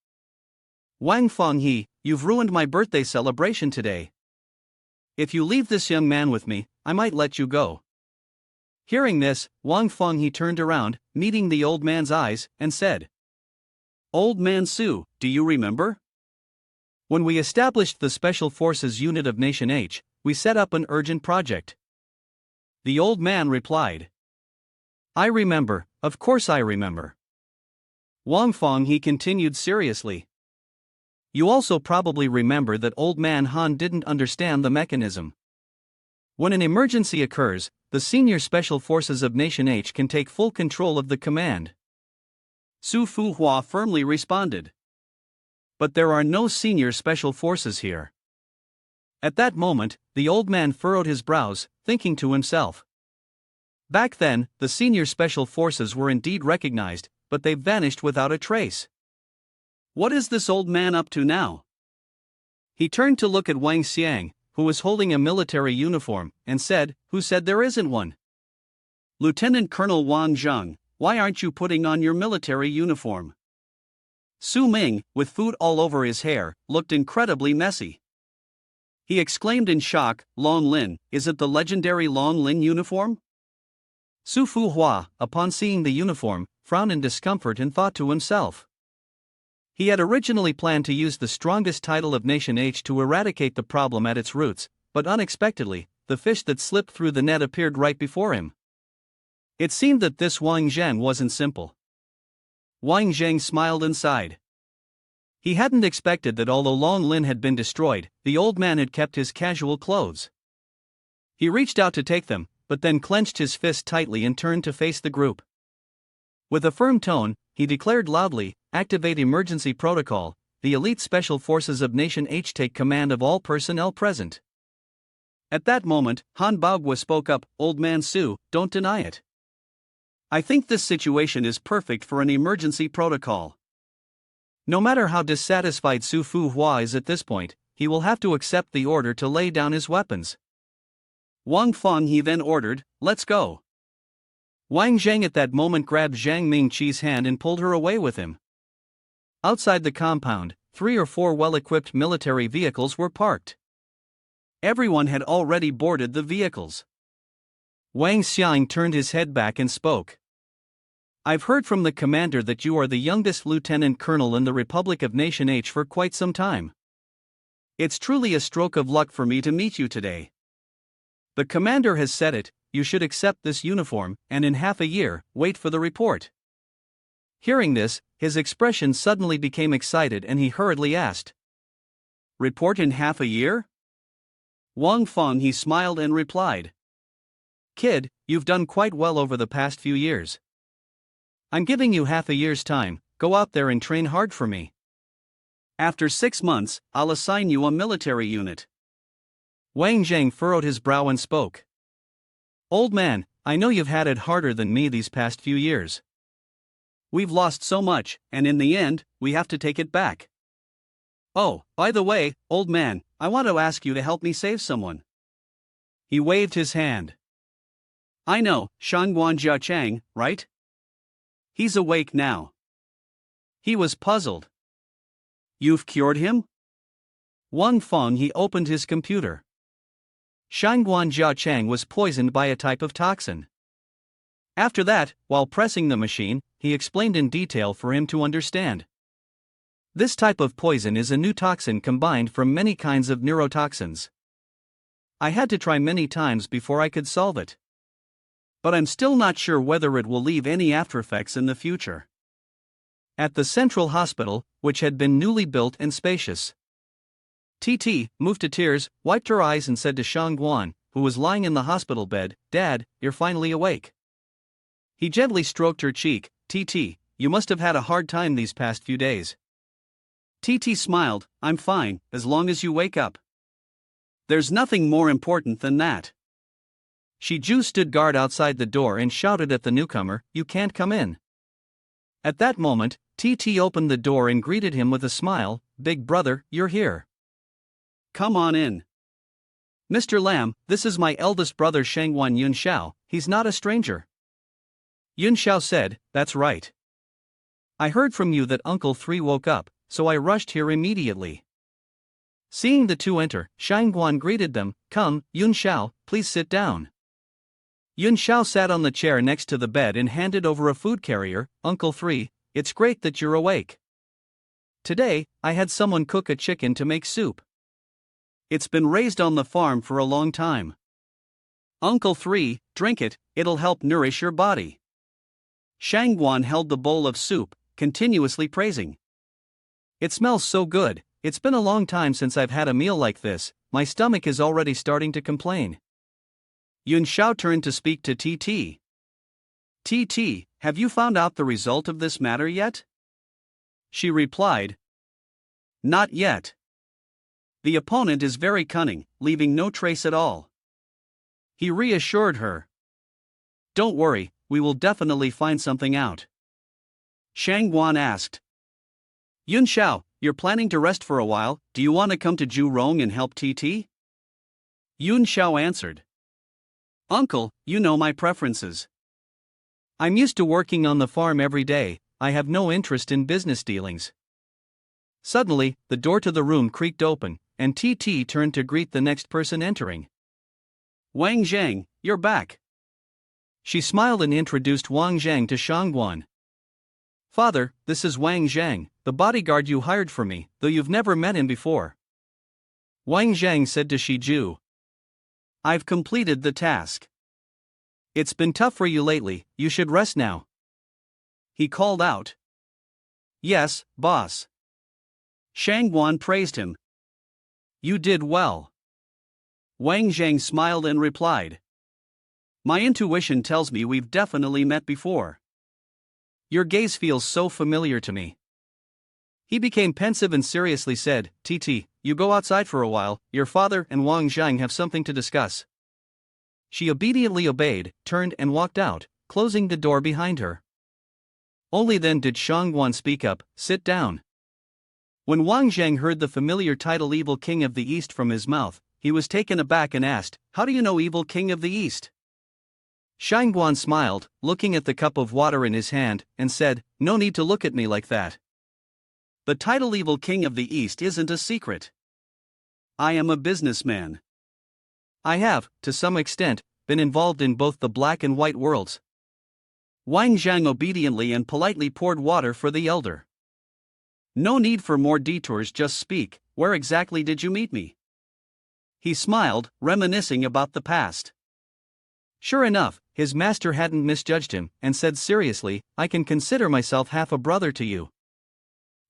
"Wang Fenghe, you've ruined my birthday celebration today. If you leave this young man with me, I might let you go." Hearing this, Wang Fenghe turned around, meeting the old man's eyes, and said, "Old man Su, do you remember? When we established the Special Forces unit of Nation H, we set up an urgent project." The old man replied, "I remember, of course I remember." Wang Fenghe continued seriously, "You also probably remember that old man Han didn't understand the mechanism. When an emergency occurs, the senior Special Forces of Nation H can take full control of the command." Su Fuhua firmly responded, "But there are no senior Special Forces here." At that moment, the old man furrowed his brows, thinking to himself, "Back then, the senior Special Forces were indeed recognized, but they vanished without a trace. What is this old man up to now?" He turned to look at Wang Xiang, who was holding a military uniform, and said, "Who said there isn't one?" "Lieutenant Colonel Wang Jang, why aren't you putting on your military uniform? Su Ming, with food all over his hair, looked incredibly messy. He exclaimed in shock, Long Lin, is it the legendary Long Lin uniform? Su Fu Hua, upon seeing the uniform, frowned in discomfort and thought to himself. He had originally planned to use the strongest title of Nation H to eradicate the problem at its roots, but unexpectedly, the fish that slipped through the net appeared right before him. It seemed that this Wang Jang wasn't simple. Wang Jang smiled and sighed. He hadn't expected that although Long Lin had been destroyed, the old man had kept his casual clothes. He reached out to take them, but then clenched his fist tightly and turned to face the group. With a firm tone, he declared loudly, activate emergency protocol, the elite special forces of Nation H take command of all personnel present. At that moment, Han Baogwa spoke up, Old Man Su, don't deny it. I think this situation is perfect for an emergency protocol. No matter how dissatisfied Su Fu Hua is at this point, he will have to accept the order to lay down his weapons. Wang Feng he then ordered, let's go. Wang Zhang at that moment grabbed Zhang Mingqi's hand and pulled her away with him. Outside the compound, 3 or 4 well-equipped military vehicles were parked. Everyone had already boarded the vehicles. Wang Xiang turned his head back and spoke. I've heard from the commander that you are the youngest lieutenant colonel in the Republic of Nation H for quite some time. It's truly a stroke of luck for me to meet you today. The commander has said it, you should accept this uniform, and in half a year, wait for the report. Hearing this, his expression suddenly became excited and he hurriedly asked. Report in half a year? Wang Feng he smiled and replied. Kid, you've done quite well over the past few years. I'm giving you half a year's time, go out there and train hard for me. After 6 months, I'll assign you a military unit. Wang Zhang furrowed his brow and spoke. Old man, I know you've had it harder than me these past few years. We've lost so much, and in the end, we have to take it back. Oh, by the way, old man, I want to ask you to help me save someone. He waved his hand. I know, Shan Jia Chang, right? He's awake now. He was puzzled. You've cured him? Wang Feng he opened his computer. Shangguan Jiachang was poisoned by a type of toxin. After that, while pressing the machine, he explained in detail for him to understand. This type of poison is a new toxin combined from many kinds of neurotoxins. I had to try many times before I could solve it. But I'm still not sure whether it will leave any aftereffects in the future. At the central hospital, which had been newly built and spacious, Titi, moved to tears, wiped her eyes and said to Shang Guan, who was lying in the hospital bed, Dad, you're finally awake. He gently stroked her cheek. Titi, you must have had a hard time these past few days. Titi smiled, I'm fine, as long as you wake up. There's nothing more important than that. Shiju stood guard outside the door and shouted at the newcomer, you can't come in. At that moment, Titi opened the door and greeted him with a smile, Big brother, you're here. Come on in. Mr. Lam, this is my eldest brother Shangwan Yun Xiao, he's not a stranger. Yun Xiao said, that's right. I heard from you that Uncle 3 woke up, so I rushed here immediately. Seeing the two enter, Shangguan greeted them, come, Yun Xiao, please sit down. Yun Xiao sat on the chair next to the bed and handed over a food carrier. Uncle 3, it's great that you're awake. Today, I had someone cook a chicken to make soup. It's been raised on the farm for a long time. Uncle 3, drink it, it'll help nourish your body. Shangguan held the bowl of soup, continuously praising. It smells so good, it's been a long time since I've had a meal like this, my stomach is already starting to complain. Yun Xiao turned to speak to Titi. Titi, have you found out the result of this matter yet? She replied. Not yet. The opponent is very cunning, leaving no trace at all. He reassured her. Don't worry, we will definitely find something out. Shangguan asked. Yun Xiao, you're planning to rest for a while, do you want to come to Zhurong and help Titi? Yun Xiao answered. Uncle, you know my preferences. I'm used to working on the farm every day, I have no interest in business dealings. Suddenly, the door to the room creaked open, and Titi turned to greet the next person entering. Wang Jang, you're back. She smiled and introduced Wang Jang to Shan Wan. Father, this is Wang Jang, the bodyguard you hired for me, though you've never met him before. Wang Jang said to Shiju. I've completed the task. It's been tough for you lately, you should rest now. He called out. Yes, boss. Shan Wan praised him. You did well. Wang Jang smiled and replied. My intuition tells me we've definitely met before. Your gaze feels so familiar to me. He became pensive and seriously said, Titi, you go outside for a while, your father and Wang Jang have something to discuss. She obediently obeyed, turned and walked out, closing the door behind her. Only then did Shan Wan speak up, sit down. When Wang Jang heard the familiar title Evil King of the East from his mouth, he was taken aback and asked, how do you know Evil King of the East? Shan Wan smiled, looking at the cup of water in his hand, and said, no need to look at me like that. The title Evil King of the East isn't a secret. I am a businessman. I have, to some extent, been involved in both the black and white worlds. Wang Jang obediently and politely poured water for the elder. No need for more detours, just speak, where exactly did you meet me? He smiled, reminiscing about the past. Sure enough, his master hadn't misjudged him, and said seriously, I can consider myself half a brother to you.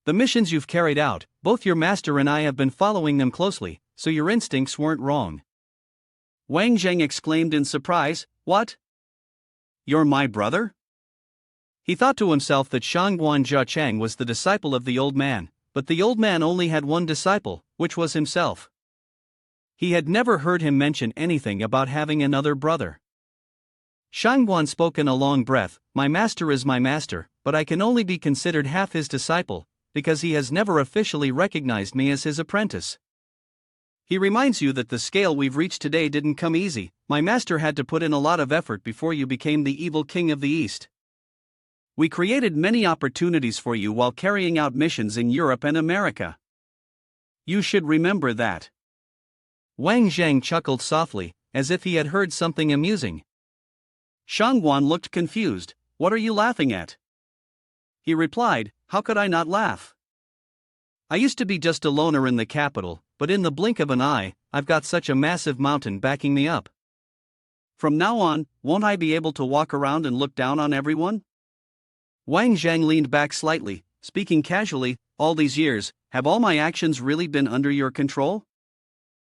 The missions you've carried out, both your master and I have been following them closely, so your instincts weren't wrong. Wang Jang exclaimed in surprise, what? You're my brother? He thought to himself that Shangguan Jiachang was the disciple of the old man, but the old man only had one disciple, which was himself. He had never heard him mention anything about having another brother. Shangguan spoke in a long breath, my master is my master, but I can only be considered half his disciple, because he has never officially recognized me as his apprentice. He reminds you that the scale we've reached today didn't come easy, my master had to put in a lot of effort before you became the evil king of the East. We created many opportunities for you while carrying out missions in Europe and America. You should remember that. Wang Jang chuckled softly, as if he had heard something amusing. Shan Wan looked confused, what are you laughing at? He replied, how could I not laugh? I used to be just a loner in the capital, but in the blink of an eye, I've got such a massive mountain backing me up. From now on, won't I be able to walk around and look down on everyone? Wang Jang leaned back slightly, speaking casually, all these years, have all my actions really been under your control?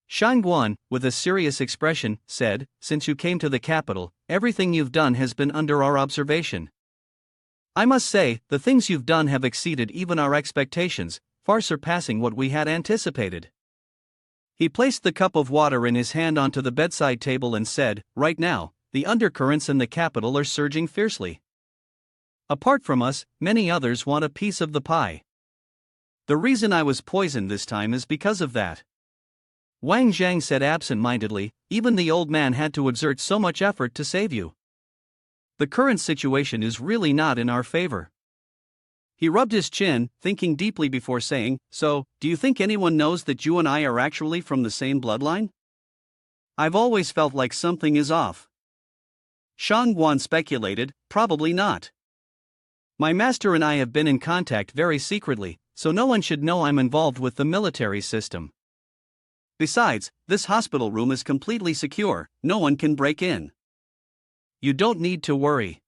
Shangguan, with a serious expression, said, since you came to the capital, everything you've done has been under our observation. I must say, the things you've done have exceeded even our expectations, far surpassing what we had anticipated. He placed the cup of water in his hand onto the bedside table and said, right now, the undercurrents in the capital are surging fiercely. Apart from us, many others want a piece of the pie. The reason I was poisoned this time is because of that. Wang Jang said absent-mindedly, even the old man had to exert so much effort to save you. The current situation is really not in our favor. He rubbed his chin, thinking deeply before saying, so, do you think anyone knows that you and I are actually from the same bloodline? I've always felt like something is off. Shan Wan speculated, probably not. My master and I have been in contact very secretly, so no one should know I'm involved with the military system. Besides, this hospital room is completely secure, no one can break in. You don't need to worry.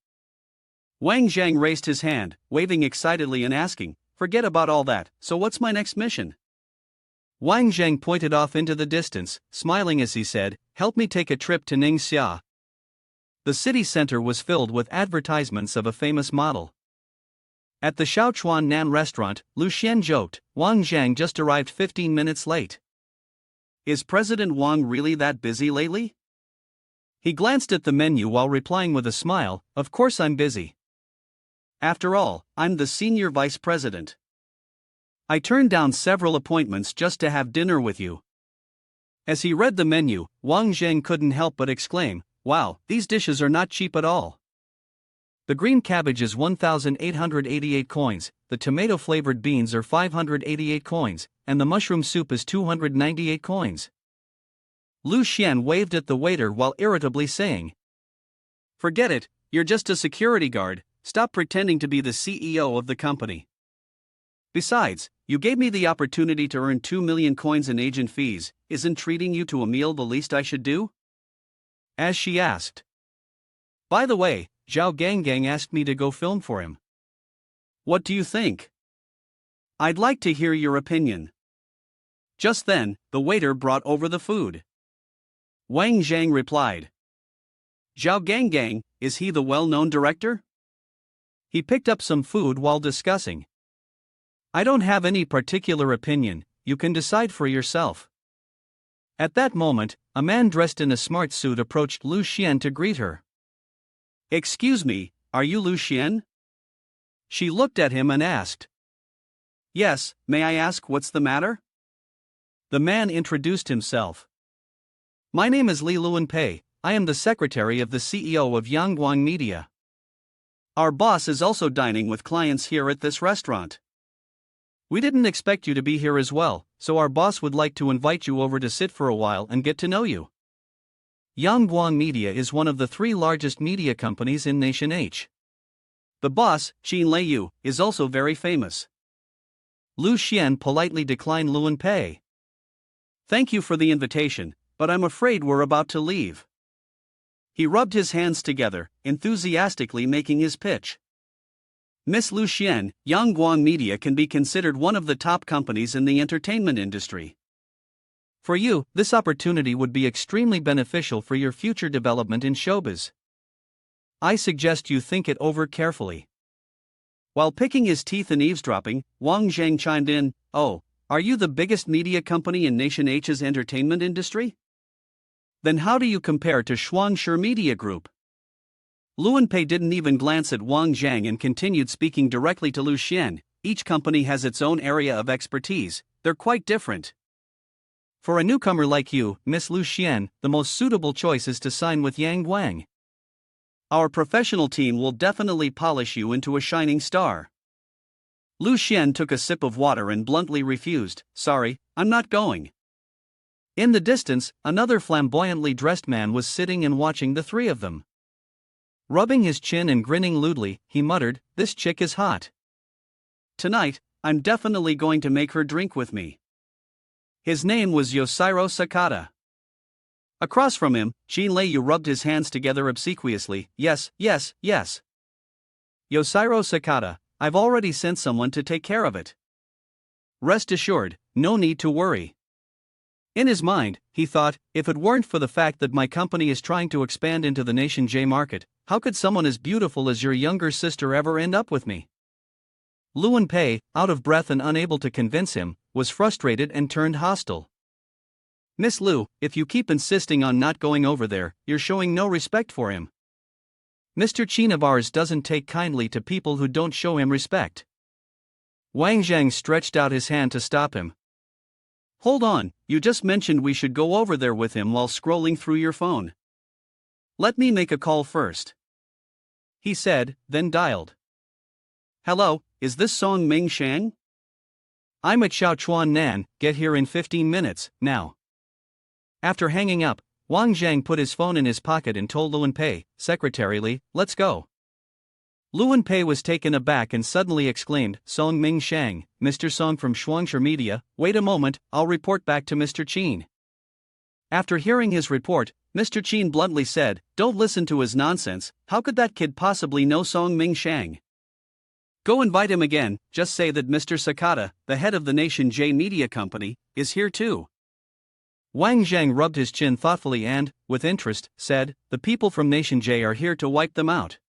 Wang Jang raised his hand, waving excitedly and asking, forget about all that, so what's my next mission? Wang Jang pointed off into the distance, smiling as he said, help me take a trip to Ningxia. The city center was filled with advertisements of a famous model. At the Shaochuan Nan restaurant, Lu Xian joked, Wang Jang just arrived 15 minutes late. Is President Wang really that busy lately? He glanced at the menu while replying with a smile, of course I'm busy. After all, I'm the senior vice president. I turned down several appointments just to have dinner with you. As he read the menu, Wang Jang couldn't help but exclaim, wow, these dishes are not cheap at all. The green cabbage is 1,888 coins, the tomato-flavored beans are 588 coins, and the mushroom soup is 298 coins. Lu Xian waved at the waiter while irritably saying, "Forget it, you're just a security guard, stop pretending to be the CEO of the company. Besides, you gave me the opportunity to earn 2 million coins in agent fees, isn't treating you to a meal the least I should do?" As she asked. "By the way, Zhao Gangang asked me to go film for him. What do you think? I'd like to hear your opinion." Just then, the waiter brought over the food. Wang Jang replied, "Zhao Gangang, is he the well-known director?" He picked up some food while discussing. "I don't have any particular opinion, you can decide for yourself." At that moment, a man dressed in a smart suit approached Lu Xian to greet her. "Excuse me, are you Lu Xian?" She looked at him and asked. "Yes, may I ask what's the matter?" The man introduced himself. "My name is Li Luanpei, I am the secretary of the CEO of Yangguang Media. Our boss is also dining with clients here at this restaurant. We didn't expect you to be here as well, so our boss would like to invite you over to sit for a while and get to know you. Yangguang Media is one of the 3 largest media companies in Nation H. The boss, Qin Leiyu, is also very famous." Lu Xian politely declined Luanpei. "Thank you for the invitation, but I'm afraid we're about to leave." He rubbed his hands together, enthusiastically making his pitch. "Miss Lu Xian, Yangguang Media can be considered one of the top companies in the entertainment industry. For you, this opportunity would be extremely beneficial for your future development in showbiz. I suggest you think it over carefully." While picking his teeth and eavesdropping, Wang Jang chimed in, "Oh, are you the biggest media company in Nation H's entertainment industry? Then how do you compare to Shuangshi Media Group?" Luanpei didn't even glance at Wang Jang and continued speaking directly to Lu Xian. "Each company has its own area of expertise, they're quite different. For a newcomer like you, Miss Lu Xian, the most suitable choice is to sign with Yangguang. Our professional team will definitely polish you into a shining star." Lu Xian took a sip of water and bluntly refused, "Sorry, I'm not going." In the distance, another flamboyantly dressed man was sitting and watching the 3 of them. Rubbing his chin and grinning lewdly, he muttered, "This chick is hot. Tonight, I'm definitely going to make her drink with me." His name was Yoshiro Sakata. Across from him, Qin Leiyu rubbed his hands together obsequiously, "Yes, yes, yes. Yoshiro Sakata, I've already sent someone to take care of it. Rest assured, no need to worry." In his mind, he thought, if it weren't for the fact that my company is trying to expand into the Nation J market, how could someone as beautiful as your younger sister ever end up with me? Luanpei, out of breath and unable to convince him, was frustrated and turned hostile. "Miss Lu, if you keep insisting on not going over there, you're showing no respect for him. Mr. Qin of ours doesn't take kindly to people who don't show him respect." Wang Zhang stretched out his hand to stop him. "Hold on, you just mentioned we should go over there with him while scrolling through your phone. Let me make a call first," he said, then dialed. "Hello, is this Song Ming Shang? I'm at Xiaochuan Nan, get here in 15 minutes, now." After hanging up, Wang Zhang put his phone in his pocket and told Luanpei, secretarially, "Let's go." Luanpei was taken aback and suddenly exclaimed, "Song Ming Shang, Mr. Song from Shuangshi Media, wait a moment, I'll report back to Mr. Qin." After hearing his report, Mr. Qin bluntly said, "Don't listen to his nonsense, how could that kid possibly know Song Ming Shang? Go invite him again, just say that Mr. Sakata, the head of the Nation J Media Company, is here too." Wang Zhang rubbed his chin thoughtfully and, with interest, said, "The people from Nation J are here to wipe them out."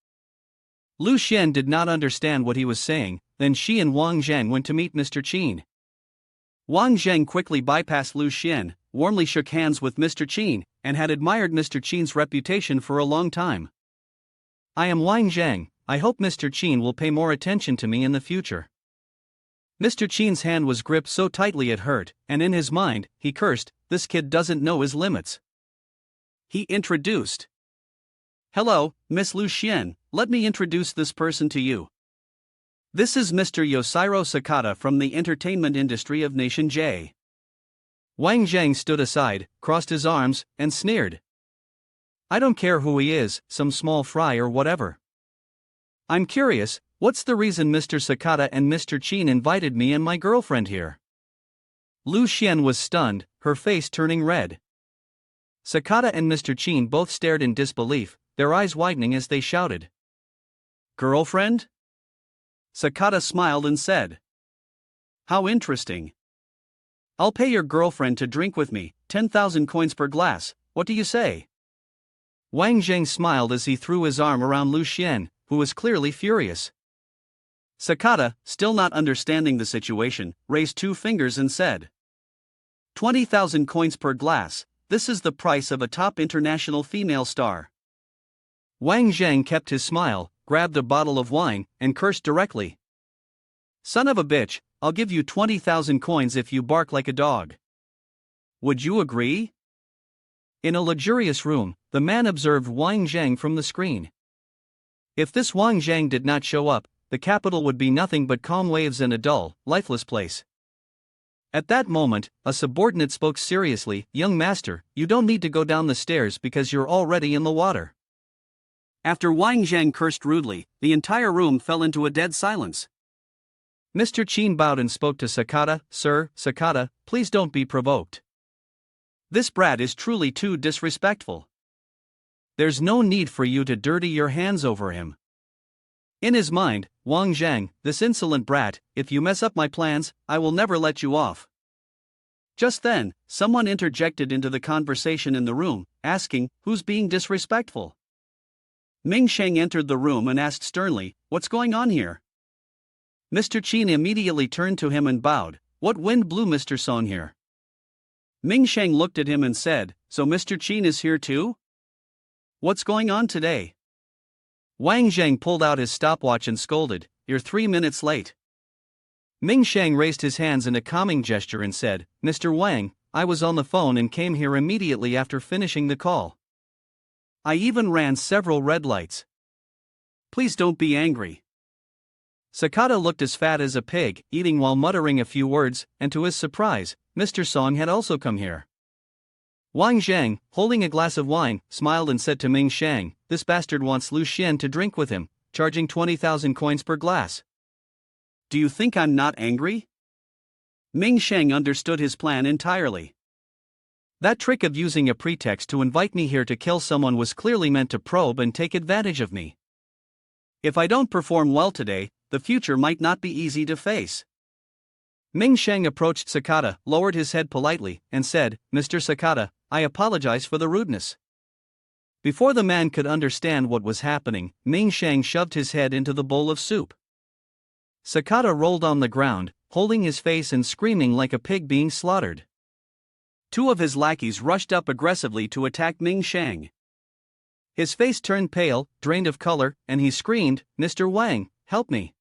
Lu Xian did not understand what he was saying, then she and Wang Zhang went to meet Mr. Qin. Wang Zhang quickly bypassed Lu Xian, warmly shook hands with Mr. Qin, and had admired Mr. Qin's reputation for a long time. "I am Wang Zhang, I hope Mr. Qin will pay more attention to me in the future." Mr. Qin's hand was gripped so tightly it hurt, and in his mind, he cursed, "This kid doesn't know his limits." He introduced Hello, Miss Lu Xian, let me introduce this person to you. This is Mr. Yoshiro Sakata from the entertainment industry of Nation J. Wang Jang stood aside, crossed his arms, and sneered. I don't care who he is, some small fry or whatever. I'm curious, what's the reason Mr. Sakata and Mr. Chin invited me and my girlfriend here? Lu Xian was stunned, her face turning red. Sakata and Mr. Chin both stared in disbelief, their eyes widening as they shouted. Girlfriend? Sakata smiled and said. How interesting. I'll pay your girlfriend to drink with me, 10,000 coins per glass, what do you say? Wang Jang smiled as he threw his arm around Lu Xian, who was clearly furious. Sakata, still not understanding the situation, raised 2 fingers and said. 20,000 coins per glass, this is the price of a top international female star. Wang Jang kept his smile, grabbed a bottle of wine, and cursed directly. Son of a bitch, I'll give you 20,000 coins if you bark like a dog. Would you agree? In a luxurious room, the man observed Wang Jang from the screen. If this Wang Jang did not show up, the capital would be nothing but calm waves and a dull, lifeless place. At that moment, a subordinate spoke seriously, Young master, you don't need to go down the stairs because you're already in the water. After Wang Jang cursed rudely, the entire room fell into a dead silence. Mr. Chin bowed and spoke to Sakata, Sir, Sakata, please don't be provoked. This brat is truly too disrespectful. There's no need for you to dirty your hands over him. In his mind, Wang Jang, this insolent brat, if you mess up my plans, I will never let you off. Just then, someone interjected into the conversation in the room, asking, who's being disrespectful? Ming Sheng entered the room and asked sternly, what's going on here? Mr. Chin immediately turned to him and bowed, what wind blew Mr. Song here? Ming Sheng looked at him and said, so Mr. Chin is here too? What's going on today? Wang Jang pulled out his stopwatch and scolded, you're 3 minutes late. Ming Sheng raised his hands in a calming gesture and said, Mr. Wang, I was on the phone and came here immediately after finishing the call. I even ran several red lights. Please don't be angry. Sakata looked as fat as a pig, eating while muttering a few words, and to his surprise, Mr. Song had also come here. Wang Jang, holding a glass of wine, smiled and said to Ming Sheng, this bastard wants Lu Xian to drink with him, charging 20,000 coins per glass. Do you think I'm not angry? Ming Sheng understood his plan entirely. That trick of using a pretext to invite me here to kill someone was clearly meant to probe and take advantage of me. If I don't perform well today, the future might not be easy to face. Ming Sheng approached Sakata, lowered his head politely, and said, Mr. Sakata, I apologize for the rudeness. Before the man could understand what was happening, Ming Sheng shoved his head into the bowl of soup. Sakata rolled on the ground, holding his face and screaming like a pig being slaughtered. 2 of his lackeys rushed up aggressively to attack Ming Sheng. His face turned pale, drained of color, and he screamed, Mr. Wang, help me.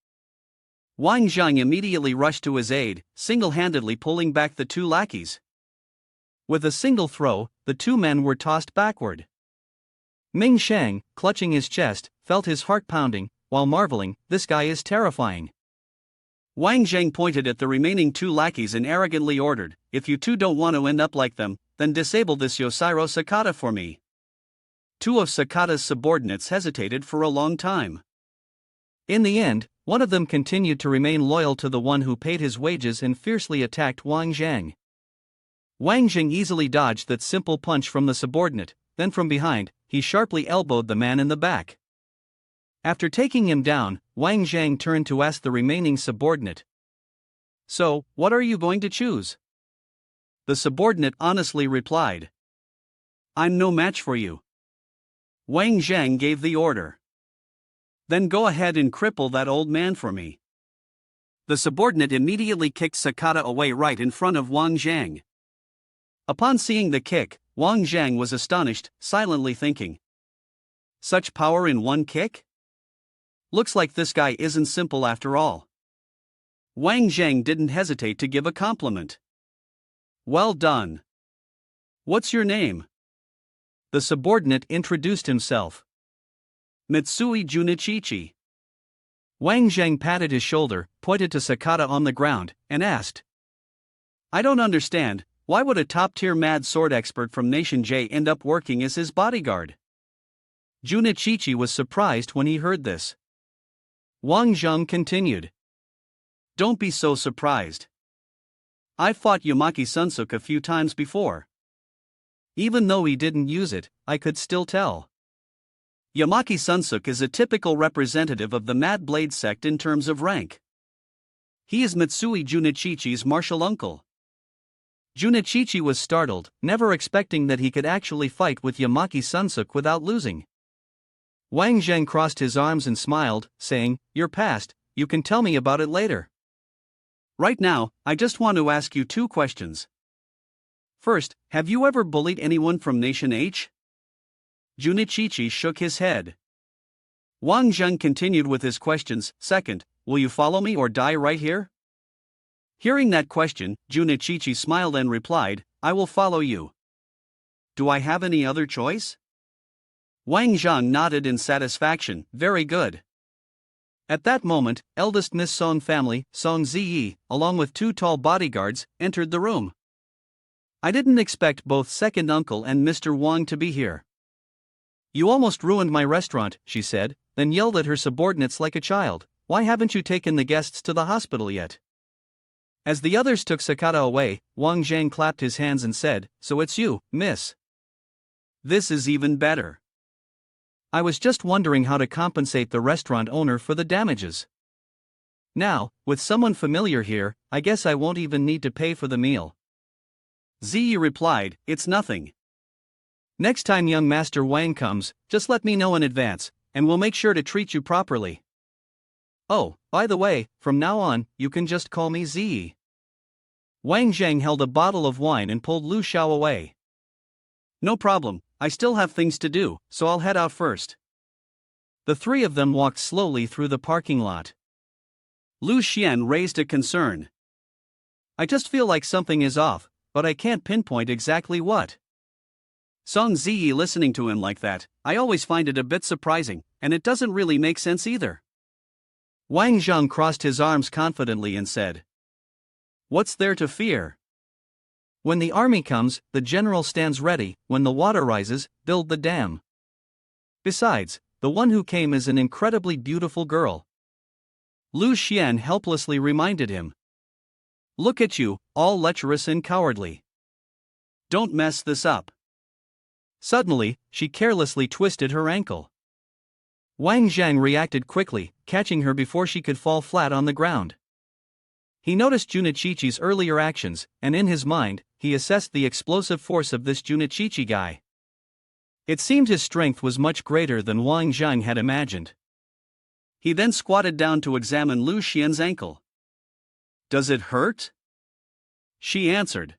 Wang Jang immediately rushed to his aid, single-handedly pulling back the 2 lackeys. With a single throw, the 2 men were tossed backward. Ming Sheng, clutching his chest, felt his heart pounding, while marveling, this guy is terrifying. Wang Jang pointed at the remaining 2 lackeys and arrogantly ordered, if you 2 don't want to end up like them, then disable this Yoshiro Sakata for me. 2 of Sakata's subordinates hesitated for a long time. In the end, one of them continued to remain loyal to the one who paid his wages and fiercely attacked Wang Jang. Wang Jang easily dodged that simple punch from the subordinate, then from behind, he sharply elbowed the man in the back. After taking him down, Wang Jang turned to ask the remaining subordinate. So, what are you going to choose? The subordinate honestly replied. I'm no match for you. Wang Jang gave the order. Then go ahead and cripple that old man for me. The subordinate immediately kicked Sakata away right in front of Wang Jang. Upon seeing the kick, Wang Jang was astonished, silently thinking. Such power in one kick? Looks like this guy isn't simple after all. Wang Jang didn't hesitate to give a compliment. Well done. What's your name? The subordinate introduced himself. Mitsui Junichichi. Wang Jang patted his shoulder, pointed to Sakata on the ground, and asked. I don't understand, why would a top-tier mad sword expert from Nation J end up working as his bodyguard? Junichichi was surprised when he heard this. Wang Jang continued. Don't be so surprised. I've fought Yamaki Sunsuk a few times before. Even though he didn't use it, I could still tell. Yamaki Sunsuk is a typical representative of the Mad Blade sect in terms of rank. He is Mitsui Junichichi's martial uncle. Junichichi was startled, never expecting that he could actually fight with Yamaki Sunsuk without losing. Wang Zheng crossed his arms and smiled, saying, "You're past, you can tell me about it later. Right now, I just want to ask you 2 questions. First, have you ever bullied anyone from Nation H?" Junichichi shook his head. Wang Zheng continued with his questions. "Second, will you follow me or die right here?" Hearing that question, Junichichi smiled and replied, "I will follow you. Do I have any other choice?" Wang Zhang nodded in satisfaction. "Very good." At that moment, eldest Miss Song family, Song Ziyi, along with 2 tall bodyguards, entered the room. "I didn't expect both second uncle and Mr. Wang to be here." "You almost ruined my restaurant," she said, then yelled at her subordinates like a child. "Why haven't you taken the guests to the hospital yet?" As the others took Sakata away, Wang Zhang clapped his hands and said, "So it's you, miss. This is even better. I was just wondering how to compensate the restaurant owner for the damages. Now, with someone familiar here, I guess I won't even need to pay for the meal." Ziyi replied, "It's nothing. Next time young Master Wang comes, just let me know in advance, and we'll make sure to treat you properly. Oh, by the way, from now on, you can just call me Ziyi." Wang Zheng held a bottle of wine and pulled Lu Xiao away. "No problem, I still have things to do, so I'll head out first." The 3 of them walked slowly through the parking lot. Lu Xian raised a concern. "I just feel like something is off, but I can't pinpoint exactly what." Song Ziyi listening to him like that, I always find it a bit surprising, and it doesn't really make sense either. Wang Zhang crossed his arms confidently and said, "What's there to fear? When the army comes, the general stands ready. When the water rises, build the dam. Besides, the one who came is an incredibly beautiful girl." Lu Xian helplessly reminded him. "Look at you, all lecherous and cowardly. Don't mess this up." Suddenly, she carelessly twisted her ankle. Wang Zhang reacted quickly, catching her before she could fall flat on the ground. He noticed Junichichi's earlier actions, and in his mind, he assessed the explosive force of this Junichichi guy. It seemed his strength was much greater than Wang Zhang had imagined. He then squatted down to examine Lu Xian's ankle. "Does it hurt?" She answered.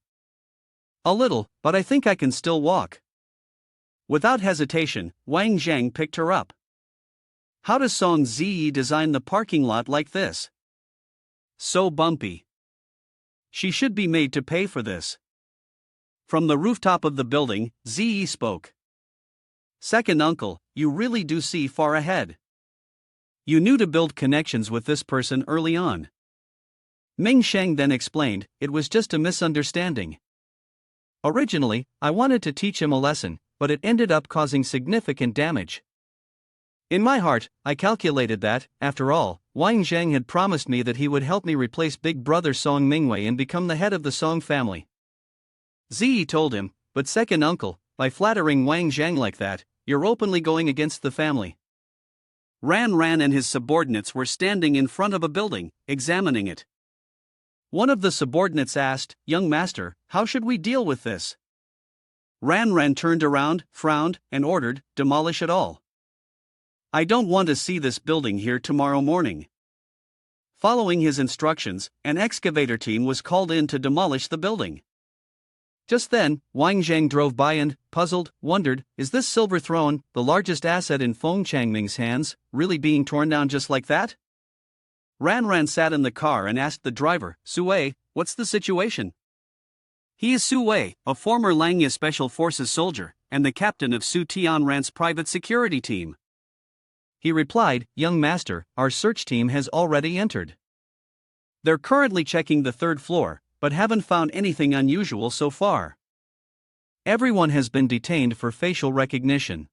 "A little, but I think I can still walk." Without hesitation, Wang Zhang picked her up. "How does Song Ziyi design the parking lot like this? So bumpy. She should be made to pay for this." From the rooftop of the building, Ziyi spoke. "Second uncle, you really do see far ahead. You knew to build connections with this person early on." Ming Sheng then explained, "It was just a misunderstanding. Originally, I wanted to teach him a lesson, but it ended up causing significant damage. In my heart, I calculated that, after all, Wang Zhang had promised me that he would help me replace big brother Song Mingwei and become the head of the Song family." Ziyi told him, "But second uncle, by flattering Wang Zhang like that, you're openly going against the family." Ran and his subordinates were standing in front of a building, examining it. One of the subordinates asked, "Young master, how should we deal with this?" Ran turned around, frowned, and ordered, "Demolish it all. I don't want to see this building here tomorrow morning." Following his instructions, an excavator team was called in to demolish the building. Just then, Wang Zhang drove by and, puzzled, wondered, is this silver throne, the largest asset in Feng Changming's hands, really being torn down just like that? Ran sat in the car and asked the driver, "Sui, what's the situation?" He is Sui, a former Langya Special Forces soldier, and the captain of Su Tianran's private security team. he replied, "Young master, our search team has already entered. They're currently checking the third floor, but haven't found anything unusual so far. Everyone has been detained for facial recognition.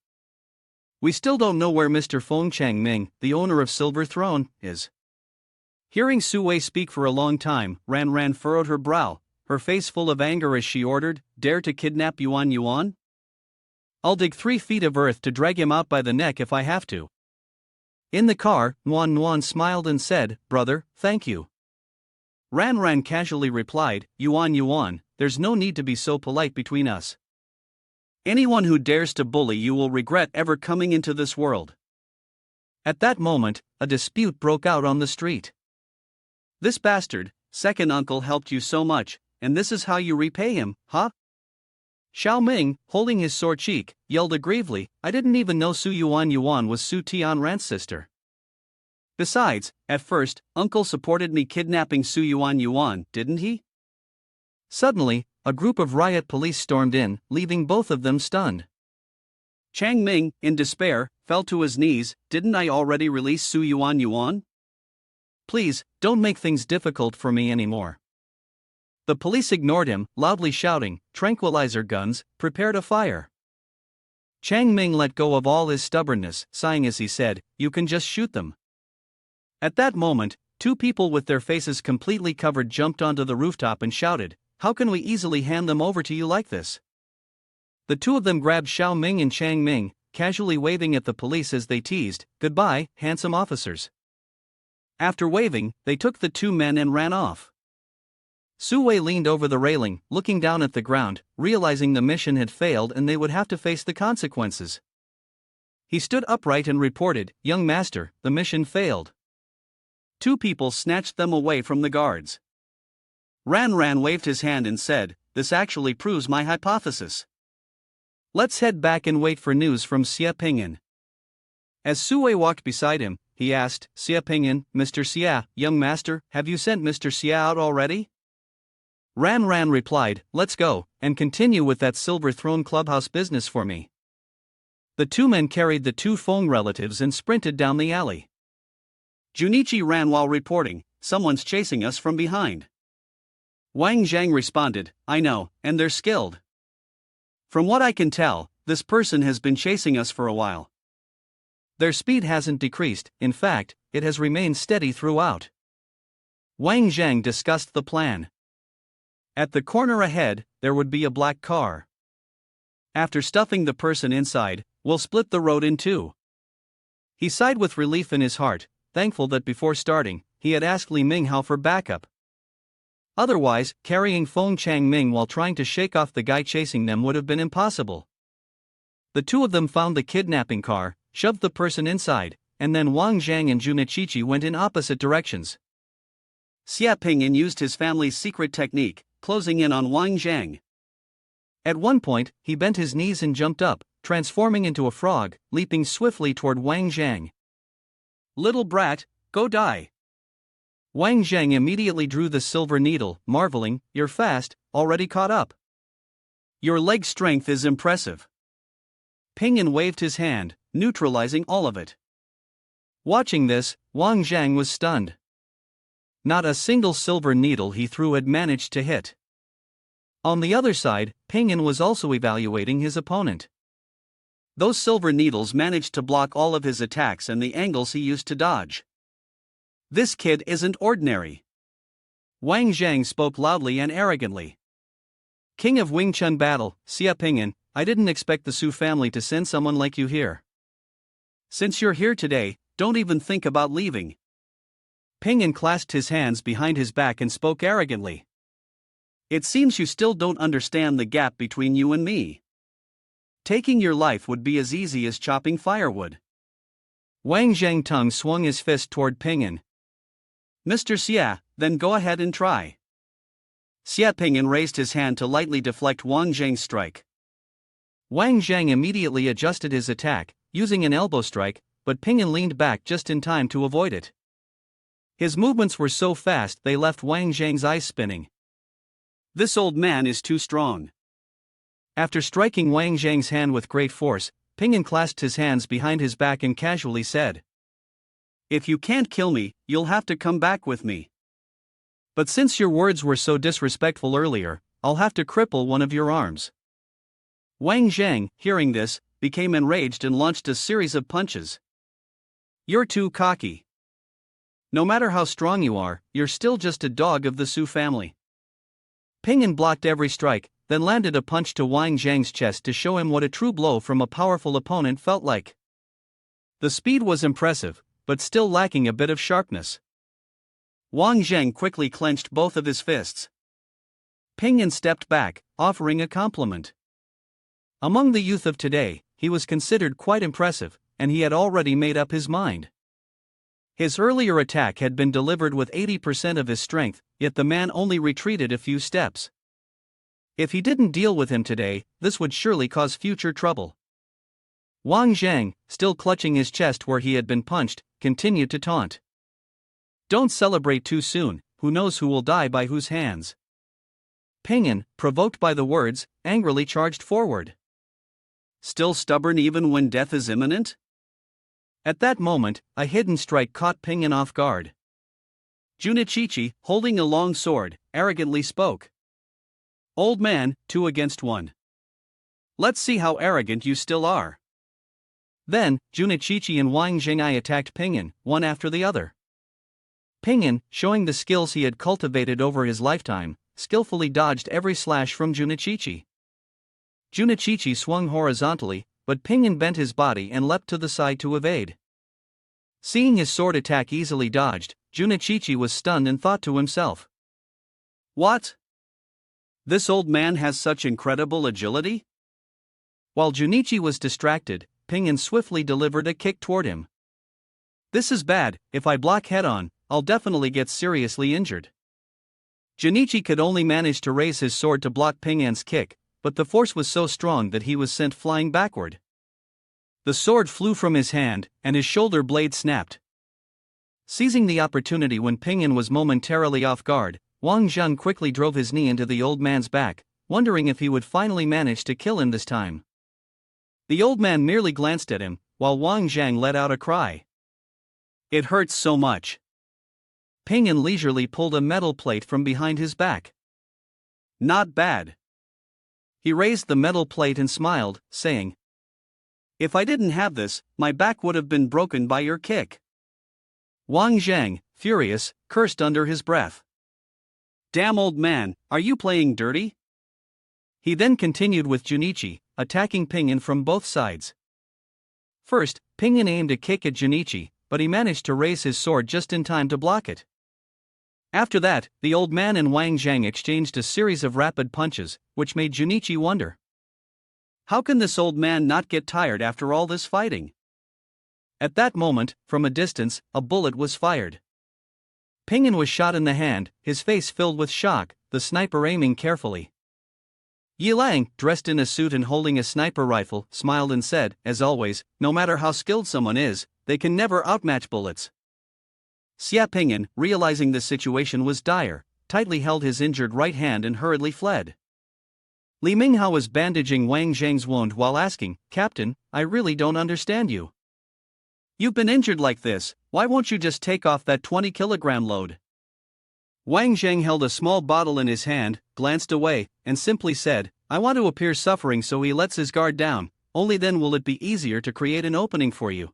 We still don't know where Mr. Feng Changming, the owner of Silver Throne, is." Hearing Su Wei speak for a long time, Ran furrowed her brow, her face full of anger as she ordered, "Dare to kidnap Yuan Yuan? I'll dig 3 feet of earth to drag him out by the neck if I have to." In the car, Yuan smiled and said, "Brother, thank you." Ran casually replied, Yuan, there's no need to be so polite between us. Anyone who dares to bully you will regret ever coming into this world." At that moment, a dispute broke out on the street. "This bastard, second uncle helped you so much, and this is how you repay him, huh?" Xiao Ming, holding his sore cheek, yelled aggrievely, "I didn't even know Su Yuan was Su Tianran's sister. Besides, at first, uncle supported me kidnapping Su Yuan, didn't he?" Suddenly, a group of riot police stormed in, leaving both of them stunned. Chang Ming, in despair, fell to his knees. "Didn't I already release Su Yuan? Please, don't make things difficult for me anymore." The police ignored him, loudly shouting, "Tranquilizer guns, prepare to fire." Chang Ming let go of all his stubbornness, sighing as he said, "You can just shoot them." At that moment, 2 people with their faces completely covered jumped onto the rooftop and shouted, "How can we easily hand them over to you like this?" The 2 of them grabbed Xiao Ming and Chang Ming, casually waving at the police as they teased, "Goodbye, handsome officers." After waving, they took the 2 men and ran off. Su Wei leaned over the railing, looking down at the ground, realizing the mission had failed and they would have to face the consequences. He stood upright and reported, "Young master, the mission failed." 2 people snatched them away from the guards. Ran waved his hand and said, "This actually proves my hypothesis. Let's head back and wait for news from Xia Pingyan." As Su Wei walked beside him, he asked, "Xia Pingyan, Mr. Xia, young master, have you sent Mr. Xia out already?" Ran replied, "Let's go, and continue with that Silver Throne clubhouse business for me." The 2 men carried the 2 Feng relatives and sprinted down the alley. Junichi ran while reporting, "Someone's chasing us from behind." Wang Jang responded, "I know, and they're skilled. From what I can tell, this person has been chasing us for a while." Their speed hasn't decreased, in fact, it has remained steady throughout. Wang Jang discussed the plan. At the corner ahead, there would be a black car. After stuffing the person inside, we'll split the road in 2. He sighed with relief in his heart, thankful that before starting, he had asked Li Minghao for backup. Otherwise, carrying Feng Changming while trying to shake off the guy chasing them would have been impossible. The 2 of them found the kidnapping car, shoved the person inside, and then Wang Jang and Junichi went in opposite directions. Xia Pingyan used his family's secret technique, closing in on Wang Jang. At one point, he bent his knees and jumped up, transforming into a frog, leaping swiftly toward Wang Jang. "Little brat, go die." Wang Jang immediately drew the silver needle, marveling, "You're fast, already caught up. Your leg strength is impressive." Pingyan waved his hand, neutralizing all of it. Watching this, Wang Jang was stunned. Not a single silver needle he threw had managed to hit. On the other side, Pingyan was also evaluating his opponent. Those silver needles managed to block all of his attacks and the angles he used to dodge. "This kid isn't ordinary." Wang Jang spoke loudly and arrogantly. "King of Wing Chun battle, Xia Pingyan, I didn't expect the Su family to send someone like you here. Since you're here today, don't even think about leaving." Pingyan clasped his hands behind his back and spoke arrogantly. "It seems you still don't understand the gap between you and me. Taking your life would be as easy as chopping firewood." Wang Zhang Tung swung his fist toward Pingyan. "Mr. Xia, then go ahead and try." Xia Pingyan raised his hand to lightly deflect Wang Zhang's strike. Wang Zhang immediately adjusted his attack, using an elbow strike, but Pingyan leaned back just in time to avoid it. His movements were so fast they left Wang Zhang's eyes spinning. "This old man is too strong." After striking Wang Zhang's hand with great force, Pingyan clasped his hands behind his back and casually said, If you can't kill me, you'll have to come back with me. But since your words were so disrespectful earlier, I'll have to cripple one of your arms. Wang Jang, hearing this, became enraged and launched a series of punches. You're too cocky. No matter how strong you are, you're still just a dog of the Su family. Ping'an blocked every strike, then landed a punch to Wang Zhang's chest to show him what a true blow from a powerful opponent felt like. The speed was impressive, but still lacking a bit of sharpness. Wang Zhang quickly clenched both of his fists. Ping'an stepped back, offering a compliment. Among the youth of today, he was considered quite impressive, and he had already made up his mind. His earlier attack had been delivered with 80% of his strength, yet the man only retreated a few steps. If he didn't deal with him today, this would surely cause future trouble. Wang Zhang, still clutching his chest where he had been punched, continued to taunt. Don't celebrate too soon, who knows who will die by whose hands. Ping'an, provoked by the words, angrily charged forward. Still stubborn even when death is imminent? At that moment, a hidden strike caught Ping'an off guard. Junichichi, holding a long sword, arrogantly spoke. Old man, 2 against 1. Let's see how arrogant you still are. Then, Junichichi and Wang Jing attacked Ping'an, one after the other. Ping'an, showing the skills he had cultivated over his lifetime, skillfully dodged every slash from Junichichi. Junichichi swung horizontally, but Ping'an bent his body and leapt to the side to evade. Seeing his sword attack easily dodged, Junichichi was stunned and thought to himself. What? This old man has such incredible agility? While Junichi was distracted, Ping'an swiftly delivered a kick toward him. This is bad, if I block head-on, I'll definitely get seriously injured. Junichi could only manage to raise his sword to block Ping'an's kick, but the force was so strong that he was sent flying backward. The sword flew from his hand, and his shoulder blade snapped. Seizing the opportunity when Ping'an was momentarily off guard, Wang Jang quickly drove his knee into the old man's back, wondering if he would finally manage to kill him this time. The old man merely glanced at him, while Wang Jang let out a cry. It hurts so much. Ping'an leisurely pulled a metal plate from behind his back. Not bad. He raised the metal plate and smiled, saying, If I didn't have this, my back would have been broken by your kick. Wang Jang, furious, cursed under his breath. Damn old man, are you playing dirty? He then continued with Junichi, attacking Ping'an from both sides. First, Ping'an aimed a kick at Junichi, but he managed to raise his sword just in time to block it. After that, the old man and Wang Jang exchanged a series of rapid punches, which made Junichi wonder. How can this old man not get tired after all this fighting? At that moment, from a distance, a bullet was fired. Ping'an was shot in the hand, his face filled with shock, the sniper aiming carefully. Yilang, dressed in a suit and holding a sniper rifle, smiled and said, as always, no matter how skilled someone is, they can never outmatch bullets. Xia Ping'an, realizing the situation was dire, tightly held his injured right hand and hurriedly fled. Li Minghao was bandaging Wang Zhang's wound while asking, Captain, I really don't understand you. You've been injured like this, why won't you just take off that 20-kilogram load? Wang Zhang held a small bottle in his hand, glanced away, and simply said, I want to appear suffering, so he lets his guard down, only then will it be easier to create an opening for you.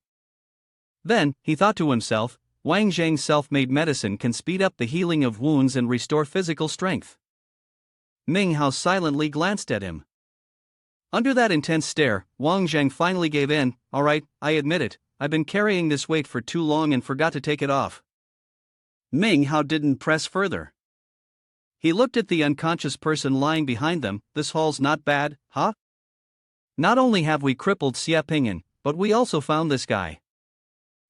Then, he thought to himself, Wang Zhang's self-made medicine can speed up the healing of wounds and restore physical strength. Ming Hao silently glanced at him. Under that intense stare, Wang Zhang finally gave in. All right, I admit it, I've been carrying this weight for too long and forgot to take it off. Ming Hao didn't press further. He looked at the unconscious person lying behind them. This haul's not bad, huh? Not only have we crippled Xia Ping'an, but we also found this guy.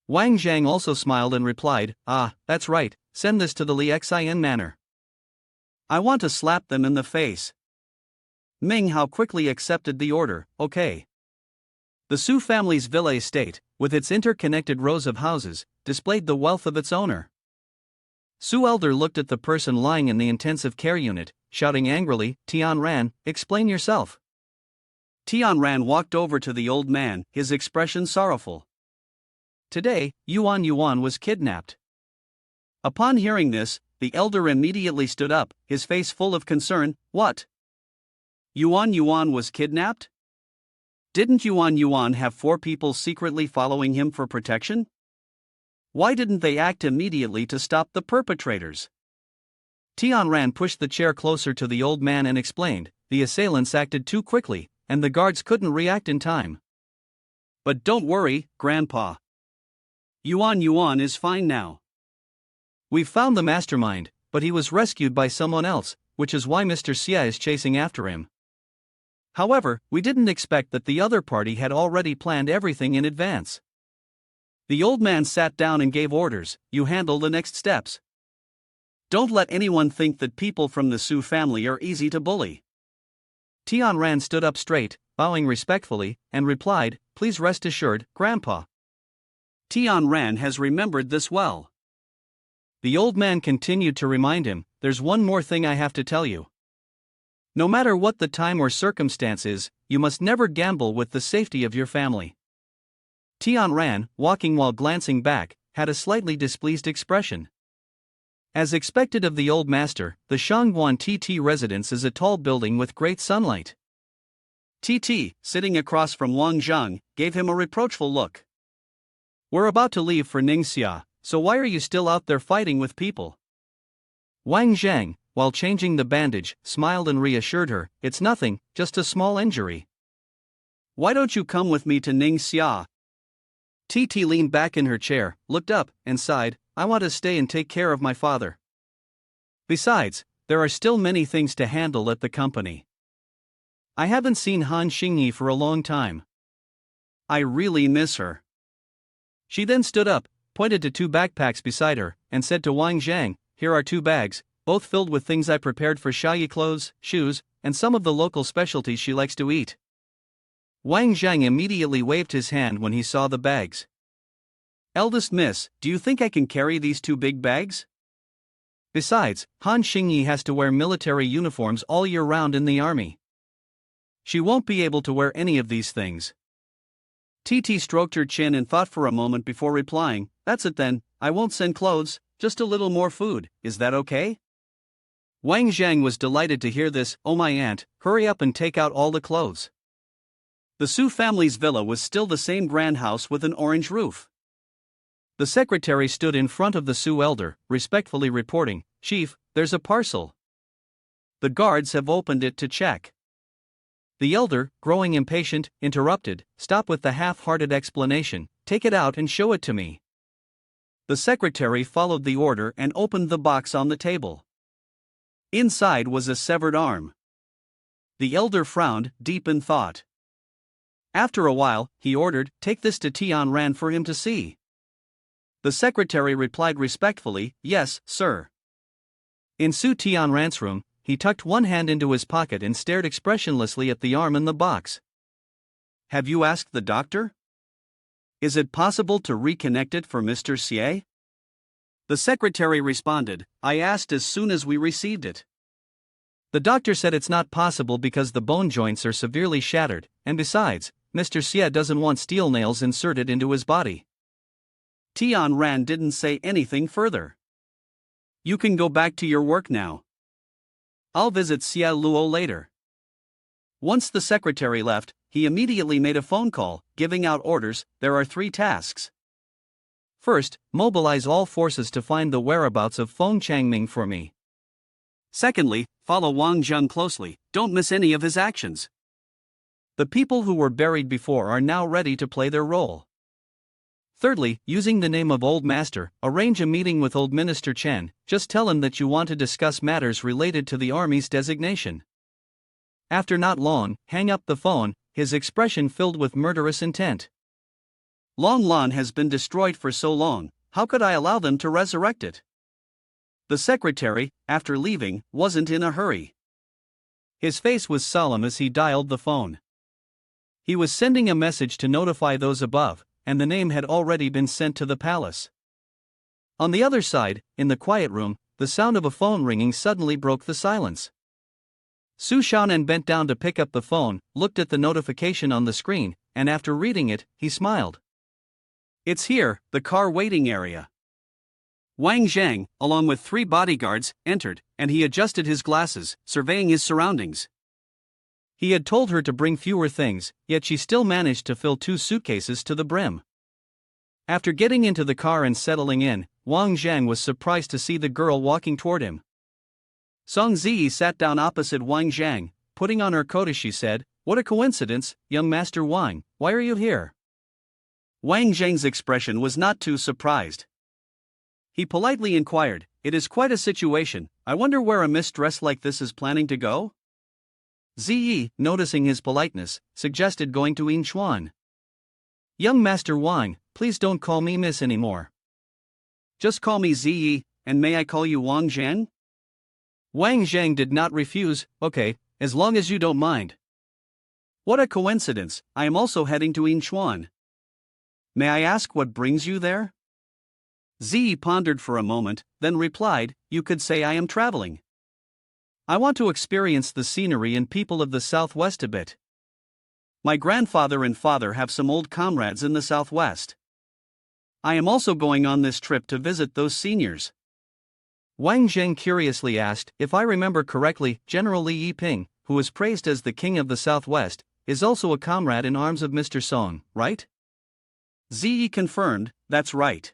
Wang Zhang also smiled and replied, that's right, send this to the Li Xin manor. I want to slap them in the face. Ming Hao quickly accepted the order, okay. The Su family's villa estate, with its interconnected rows of houses, displayed the wealth of its owner. Su Elder looked at the person lying in the intensive care unit, shouting angrily, Tian Ran, explain yourself. Tian Ran walked over to the old man, his expression sorrowful. Today, Yuan was kidnapped. Upon hearing this, the elder immediately stood up, his face full of concern. What? Yuan was kidnapped? Didn't Yuan have 4 people secretly following him for protection? Why didn't they act immediately to stop the perpetrators? Tianran pushed the chair closer to the old man and explained, the assailants acted too quickly, and the guards couldn't react in time. But don't worry, Grandpa. Yuan is fine now. We've found the mastermind, but he was rescued by someone else, which is why Mr. Xia is chasing after him. However, we didn't expect that the other party had already planned everything in advance. The old man sat down and gave orders, you handle the next steps. Don't let anyone think that people from the Su family are easy to bully. Tianran stood up straight, bowing respectfully, and replied, please rest assured, Grandpa. Tianran has remembered this well. The old man continued to remind him, there's one more thing I have to tell you. No matter what the time or circumstance is, you must never gamble with the safety of your family. Tianran, walking while glancing back, had a slightly displeased expression. As expected of the old master, the Sun Wan Titi residence is a tall building with great sunlight. Titi, sitting across from Wang Jang, gave him a reproachful look. We're about to leave for Ningxia, so why are you still out there fighting with people? Wang Jang, while changing the bandage, smiled and reassured her, it's nothing, just a small injury. Why don't you come with me to Ningxia? Titi leaned back in her chair, looked up, and sighed, I want to stay and take care of my father. Besides, there are still many things to handle at the company. I haven't seen Han Xingyi for a long time. I really miss her. She then stood up, pointed to 2 backpacks beside her, and said to Wang Jang, here are 2 bags, both filled with things I prepared for Xiaoyi clothes, shoes, and some of the local specialties she likes to eat. Wang Jang immediately waved his hand when he saw the bags. Eldest miss, do you think I can carry these 2 big bags? Besides, Han Xingyi has to wear military uniforms all year round in the army. She won't be able to wear any of these things. Titi stroked her chin and thought for a moment before replying, that's it then, I won't send clothes, just a little more food, is that okay? Wang Jang was delighted to hear this, oh my aunt, hurry up and take out all the clothes. The Su family's villa was still the same grand house with an orange roof. The secretary stood in front of the Su elder, respectfully reporting, Chief, there's a parcel. The guards have opened it to check. The elder, growing impatient, interrupted, stop with the half-hearted explanation, take it out and show it to me. The secretary followed the order and opened the box on the table. Inside was a severed arm. The elder frowned, deep in thought. After a while, he ordered, take this to Tianran for him to see. The secretary replied respectfully, yes, sir. In Su Tianran's room, he tucked one hand into his pocket and stared expressionlessly at the arm in the box. Have you asked the doctor? Is it possible to reconnect it for Mr. Xie? The secretary responded, I asked as soon as we received it. The doctor said it's not possible because the bone joints are severely shattered, and besides, Mr. Xie doesn't want steel nails inserted into his body. Tianran didn't say anything further. You can go back to your work now. I'll visit Xie Luo later. Once the secretary left, he immediately made a phone call, giving out orders. There are 3 tasks. First, mobilize all forces to find the whereabouts of Feng Changming for me. Secondly, follow Wang Jang closely, don't miss any of his actions. The people who were buried before are now ready to play their role. Thirdly, using the name of Old Master, arrange a meeting with Old Minister Chen, just tell him that you want to discuss matters related to the army's designation. After not long, hang up the phone, his expression filled with murderous intent. Long Lan has been destroyed for so long, how could I allow them to resurrect it? The secretary, after leaving, wasn't in a hurry. His face was solemn as he dialed the phone. He was sending a message to notify those above, and the name had already been sent to the palace. On the other side, in the quiet room, the sound of a phone ringing suddenly broke the silence. Su Shan bent down to pick up the phone, looked at the notification on the screen, and after reading it, he smiled. It's here, the car waiting area. Wang Jang, along with 3 bodyguards, entered, and he adjusted his glasses, surveying his surroundings. He had told her to bring fewer things, yet she still managed to fill 2 suitcases to the brim. After getting into the car and settling in, Wang Jang was surprised to see the girl walking toward him. Song Ziyi sat down opposite Wang Jang, putting on her coat as she said, "What a coincidence, young Master Wang, why are you here?" Wang Zhang's expression was not too surprised. He politely inquired, "It is quite a situation, I wonder where a miss dressed like this is planning to go?" Ziyi, noticing his politeness, suggested going to Inchuan. "Young Master Wang, please don't call me miss anymore. Just call me Ziyi, and may I call you Wang Zhang?" Wang Zhang did not refuse. "Okay, as long as you don't mind." "What a coincidence, I am also heading to Inchuan. May I ask what brings you there?" Ziyi pondered for a moment, then replied, "You could say I am traveling. I want to experience the scenery and people of the Southwest a bit. My grandfather and father have some old comrades in the Southwest. I am also going on this trip to visit those seniors." Wang Zheng curiously asked, "If I remember correctly, General Li Yiping, who is praised as the king of the Southwest, is also a comrade in arms of Mr. Song, right?" Ziyi confirmed, "That's right.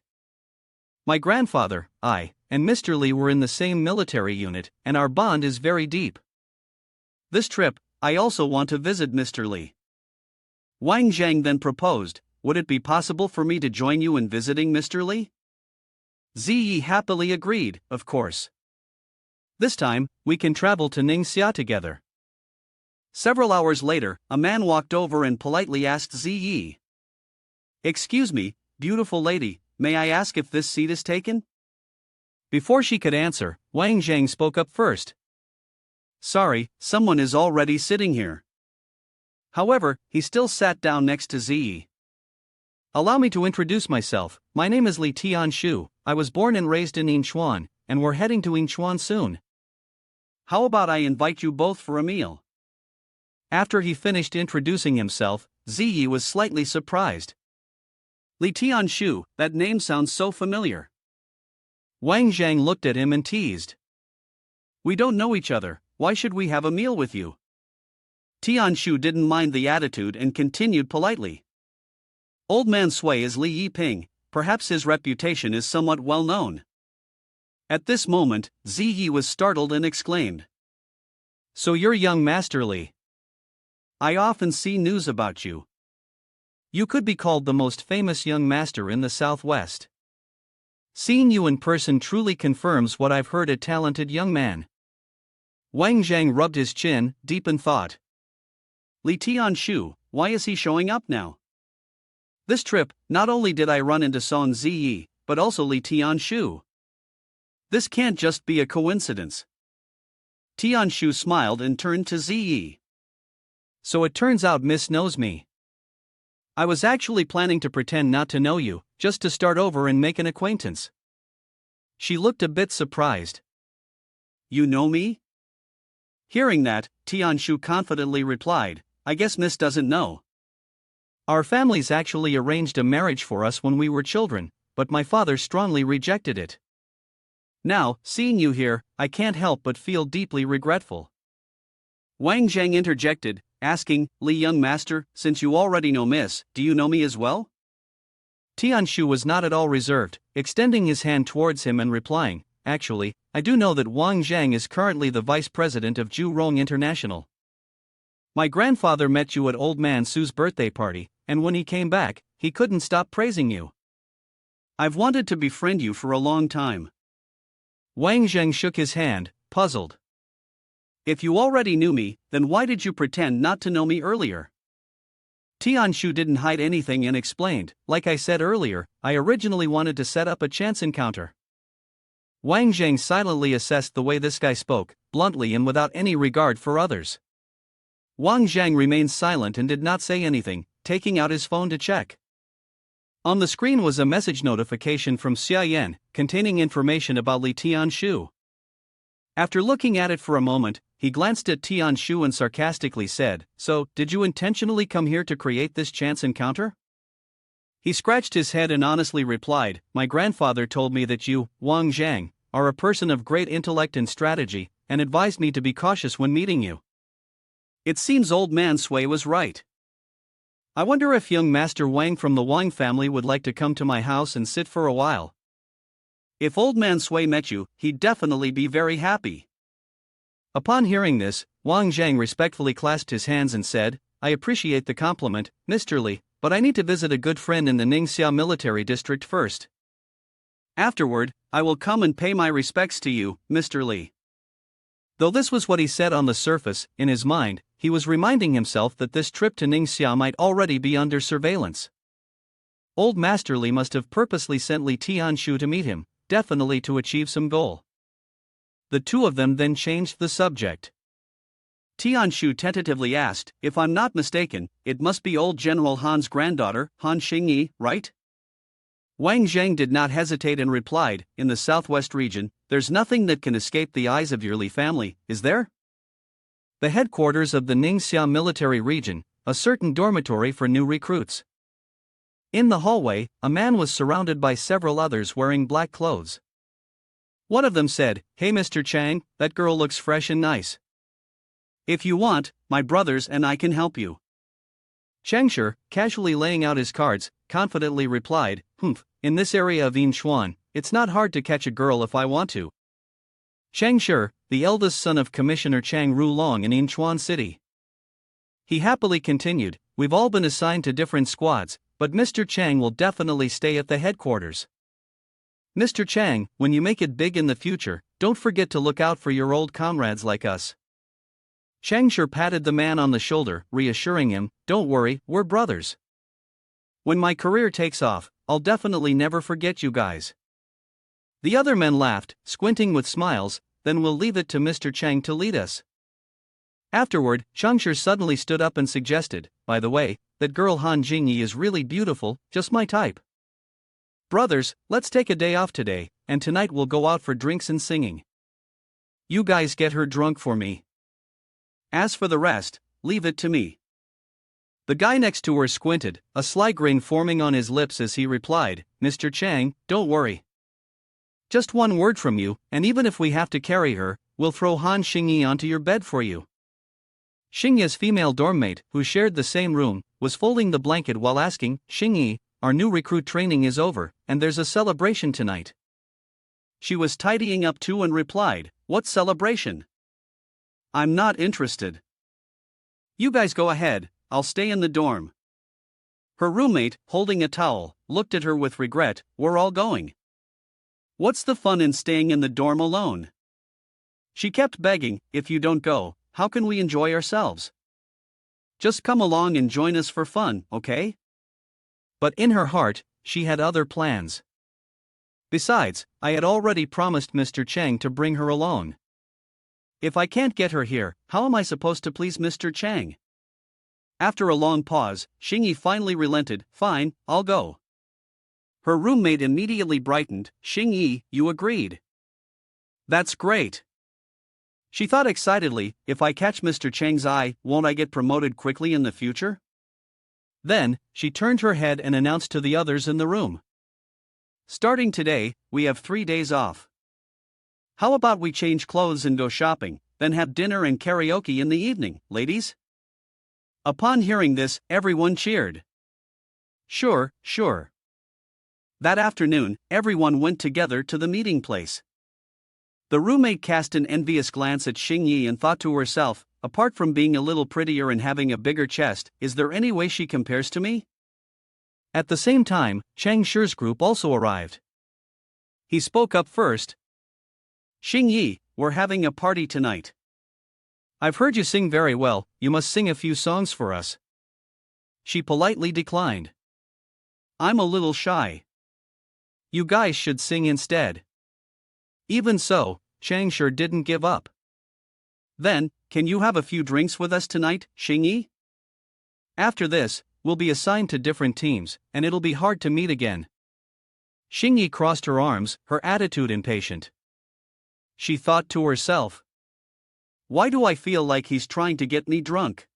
My grandfather, I, and Mr. Li were in the same military unit, and our bond is very deep. This trip, I also want to visit Mr. Li." Wang Zhang then proposed, "Would it be possible for me to join you in visiting Mr. Li?" Ziyi happily agreed, "Of course. This time, we can travel to Ningxia together." Several hours later, a man walked over and politely asked Ziyi, "Excuse me, beautiful lady, may I ask if this seat is taken?" Before she could answer, Wang Zhang spoke up first. "Sorry, someone is already sitting here." However, he still sat down next to Ziyi. "Allow me to introduce myself. My name is Li Tianshu. I was born and raised in Inchuan, and we're heading to Inchuan soon. How about I invite you both for a meal?" After he finished introducing himself, Ziyi was slightly surprised. Li Tianshu, that name sounds so familiar. Wang Zhang looked at him and teased. "We don't know each other, why should we have a meal with you?" Tianshu didn't mind the attitude and continued politely. "Old man Sui is Li Yiping, perhaps his reputation is somewhat well known." At this moment, Ziyi was startled and exclaimed, "So you're young Master Li? I often see news about you. You could be called the most famous young master in the Southwest. Seeing you in person truly confirms what I've heard, a talented young man." Wang Zhang rubbed his chin, deep in thought. Li Tianshu, why is he showing up now? This trip, not only did I run into Song Ziyi, but also Li Tianshu. This can't just be a coincidence. Tianshu smiled and turned to Ziyi. "So it turns out Miss knows me. I was actually planning to pretend not to know you, just to start over and make an acquaintance." She looked a bit surprised. "You know me?" Hearing that, Tianshu confidently replied, "I guess Miss doesn't know. Our families actually arranged a marriage for us when we were children, but my father strongly rejected it. Now, seeing you here, I can't help but feel deeply regretful." Wang Zhang interjected, asking, "Li young master, since you already know Miss, do you know me as well?" Tianshu was not at all reserved, extending his hand towards him and replying, "Actually, I do know that Wang Zhang is currently the vice president of Zhurong International. My grandfather met you at Old Man Su's birthday party, and when he came back, he couldn't stop praising you. I've wanted to befriend you for a long time." Wang Zheng shook his hand, puzzled. "If you already knew me, then why did you pretend not to know me earlier?" Tianshu didn't hide anything and explained, "Like I said earlier, I originally wanted to set up a chance encounter." Wang Zheng silently assessed the way this guy spoke, bluntly and without any regard for others. Wang Zhang remained silent and did not say anything, taking out his phone to check. On the screen was a message notification from Xia Yan, containing information about Li Tianshu. After looking at it for a moment, he glanced at Tianshu and sarcastically said, "So, did you intentionally come here to create this chance encounter?" He scratched his head and honestly replied, "My grandfather told me that you, Wang Jang, are a person of great intellect and strategy, and advised me to be cautious when meeting you." It seems old man Sui was right. I wonder if young Master Wang from the Wang family would like to come to my house and sit for a while. If old man Sui met you, he'd definitely be very happy. Upon hearing this, Wang Jang respectfully clasped his hands and said, "I appreciate the compliment, Mr. Li, but I need to visit a good friend in the Ningxia military district first. Afterward, I will come and pay my respects to you, Mr. Li." Though this was what he said on the surface, in his mind, he was reminding himself that this trip to Ningxia might already be under surveillance. Old Master Li must have purposely sent Li Tianshu to meet him, definitely to achieve some goal. The two of them then changed the subject. Tianshu tentatively asked, "If I'm not mistaken, it must be old General Han's granddaughter, Han Xingyi, right?" Wang Zhang did not hesitate and replied, "In the southwest region, there's nothing that can escape the eyes of your Li family, is there?" The headquarters of the Ningxia military region, a certain dormitory for new recruits. In the hallway, a man was surrounded by several others wearing black clothes. One of them said, "Hey Mr. Chang, that girl looks fresh and nice. If you want, my brothers and I can help you." Changshi, casually laying out his cards, confidently replied, "In this area of Yinshuan, it's not hard to catch a girl if I want to." Changshi, the eldest son of Commissioner Chang Rulong in Yinshuan City. He happily continued, "We've all been assigned to different squads, but Mr. Chang will definitely stay at the headquarters. Mr. Chang, when you make it big in the future, don't forget to look out for your old comrades like us." Changshi patted the man on the shoulder, reassuring him, "Don't worry, we're brothers. When my career takes off, I'll definitely never forget you guys." The other men laughed, squinting with smiles, "Then we'll leave it to Mr. Chang to lead us." Afterward, Changshi suddenly stood up and suggested, "By the way, that girl Han Jingyi is really beautiful, just my type. Brothers, let's take a day off today, and tonight we'll go out for drinks and singing. You guys get her drunk for me. As for the rest, leave it to me." The guy next to her squinted, a sly grin forming on his lips as he replied, "Mr. Chang, don't worry. Just one word from you, and even if we have to carry her, we'll throw Han Xingyi onto your bed for you." Xingyi's female dormmate, who shared the same room, was folding the blanket while asking, "Xingyi, our new recruit training is over, and there's a celebration tonight." She was tidying up too and replied, "What celebration? I'm not interested. You guys go ahead, I'll stay in the dorm." Her roommate, holding a towel, looked at her with regret, "We're all going. What's the fun in staying in the dorm alone?" She kept begging, "If you don't go, how can we enjoy ourselves? Just come along and join us for fun, okay?" But in her heart, she had other plans. Besides, I had already promised Mr. Chang to bring her along. If I can't get her here, how am I supposed to please Mr. Chang? After a long pause, Xingyi finally relented, "Fine, I'll go." Her roommate immediately brightened, "Xingyi, you agreed. That's great." She thought excitedly, "If I catch Mr. Chang's eye, won't I get promoted quickly in the future?" Then, she turned her head and announced to the others in the room, "Starting today, we have 3 days off. How about we change clothes and go shopping, then have dinner and karaoke in the evening, ladies?" Upon hearing this, everyone cheered. Sure. That afternoon, everyone went together to the meeting place. The roommate cast an envious glance at Xingyi and thought to herself, "Apart from being a little prettier and having a bigger chest, is there any way she compares to me?" At the same time, Chang Shi's group also arrived. He spoke up first. "Xingyi, we're having a party tonight. I've heard you sing very well, you must sing a few songs for us." She politely declined. "I'm a little shy. You guys should sing instead." Even so, Chang Shi didn't give up. "Then, can you have a few drinks with us tonight, Xingyi? After this, we'll be assigned to different teams, and it'll be hard to meet again." Xingyi crossed her arms, her attitude impatient. She thought to herself, "Why do I feel like he's trying to get me drunk?"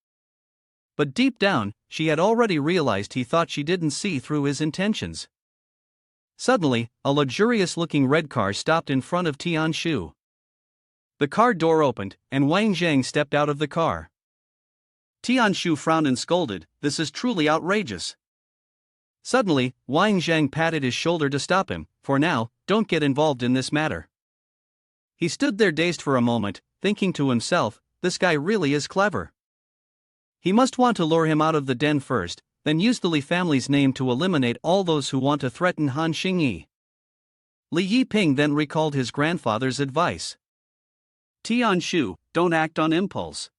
but deep down, she had already realized he thought she didn't see through his intentions. Suddenly, a luxurious-looking red car stopped in front of Tianshu. The car door opened, and Wang Jang stepped out of the car. Tianshu frowned and scolded, "This is truly outrageous." Suddenly, Wang Jang patted his shoulder to stop him. "For now, don't get involved in this matter." He stood there dazed for a moment, thinking to himself, this guy really is clever. He must want to lure him out of the den first, then use the Li family's name to eliminate all those who want to threaten Han Xingyi. Li Yiping then recalled his grandfather's advice. Tianshu, don't act on impulse.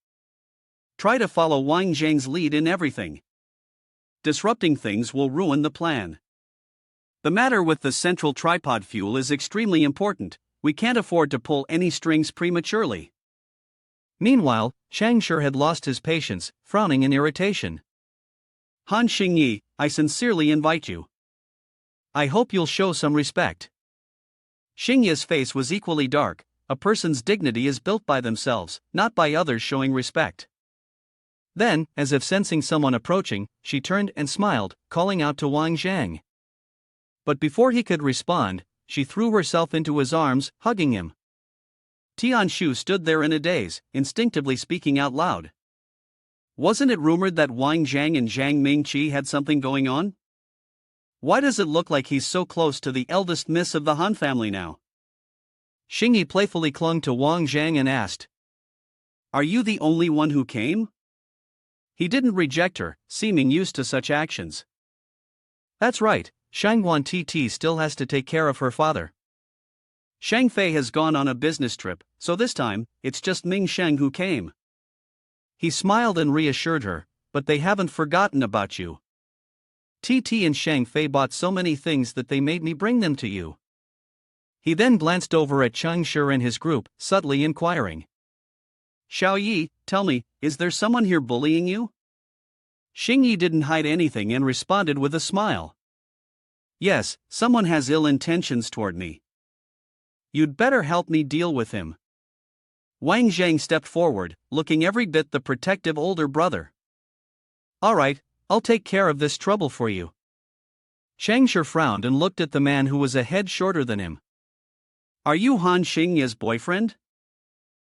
Try to follow Wang Zhang's lead in everything. Disrupting things will ruin the plan. The matter with the central tripod fuel is extremely important. We can't afford to pull any strings prematurely. Meanwhile, Shangshur had lost his patience, frowning in irritation. Han Xingyi, I sincerely invite you. I hope you'll show some respect. Xingyi's face was equally dark. A person's dignity is built by themselves, not by others showing respect. Then, as if sensing someone approaching, she turned and smiled, calling out to Wang Jang. But before he could respond, she threw herself into his arms, hugging him. Tianshu stood there in a daze, instinctively speaking out loud. Wasn't it rumored that Wang Jang and Zhang Mingqi had something going on? Why does it look like he's so close to the eldest miss of the Han family now? Xingyi playfully clung to Wang Jang and asked, "Are you the only one who came?" He didn't reject her, seeming used to such actions. "That's right, Sun Wan Titi still has to take care of her father. Shang Fei has gone on a business trip, so this time, it's just Ming Sheng who came." He smiled and reassured her, "But they haven't forgotten about you. Titi and Shang Fei bought so many things that they made me bring them to you." He then glanced over at Changshur and his group, subtly inquiring, "Xiao Yi, tell me, is there someone here bullying you?" Xingyi didn't hide anything and responded with a smile. "Yes, someone has ill intentions toward me. You'd better help me deal with him." Wang Zhang stepped forward, looking every bit the protective older brother. "All right, I'll take care of this trouble for you." Changshur frowned and looked at the man who was a head shorter than him. "Are you Han Xingyi's boyfriend?"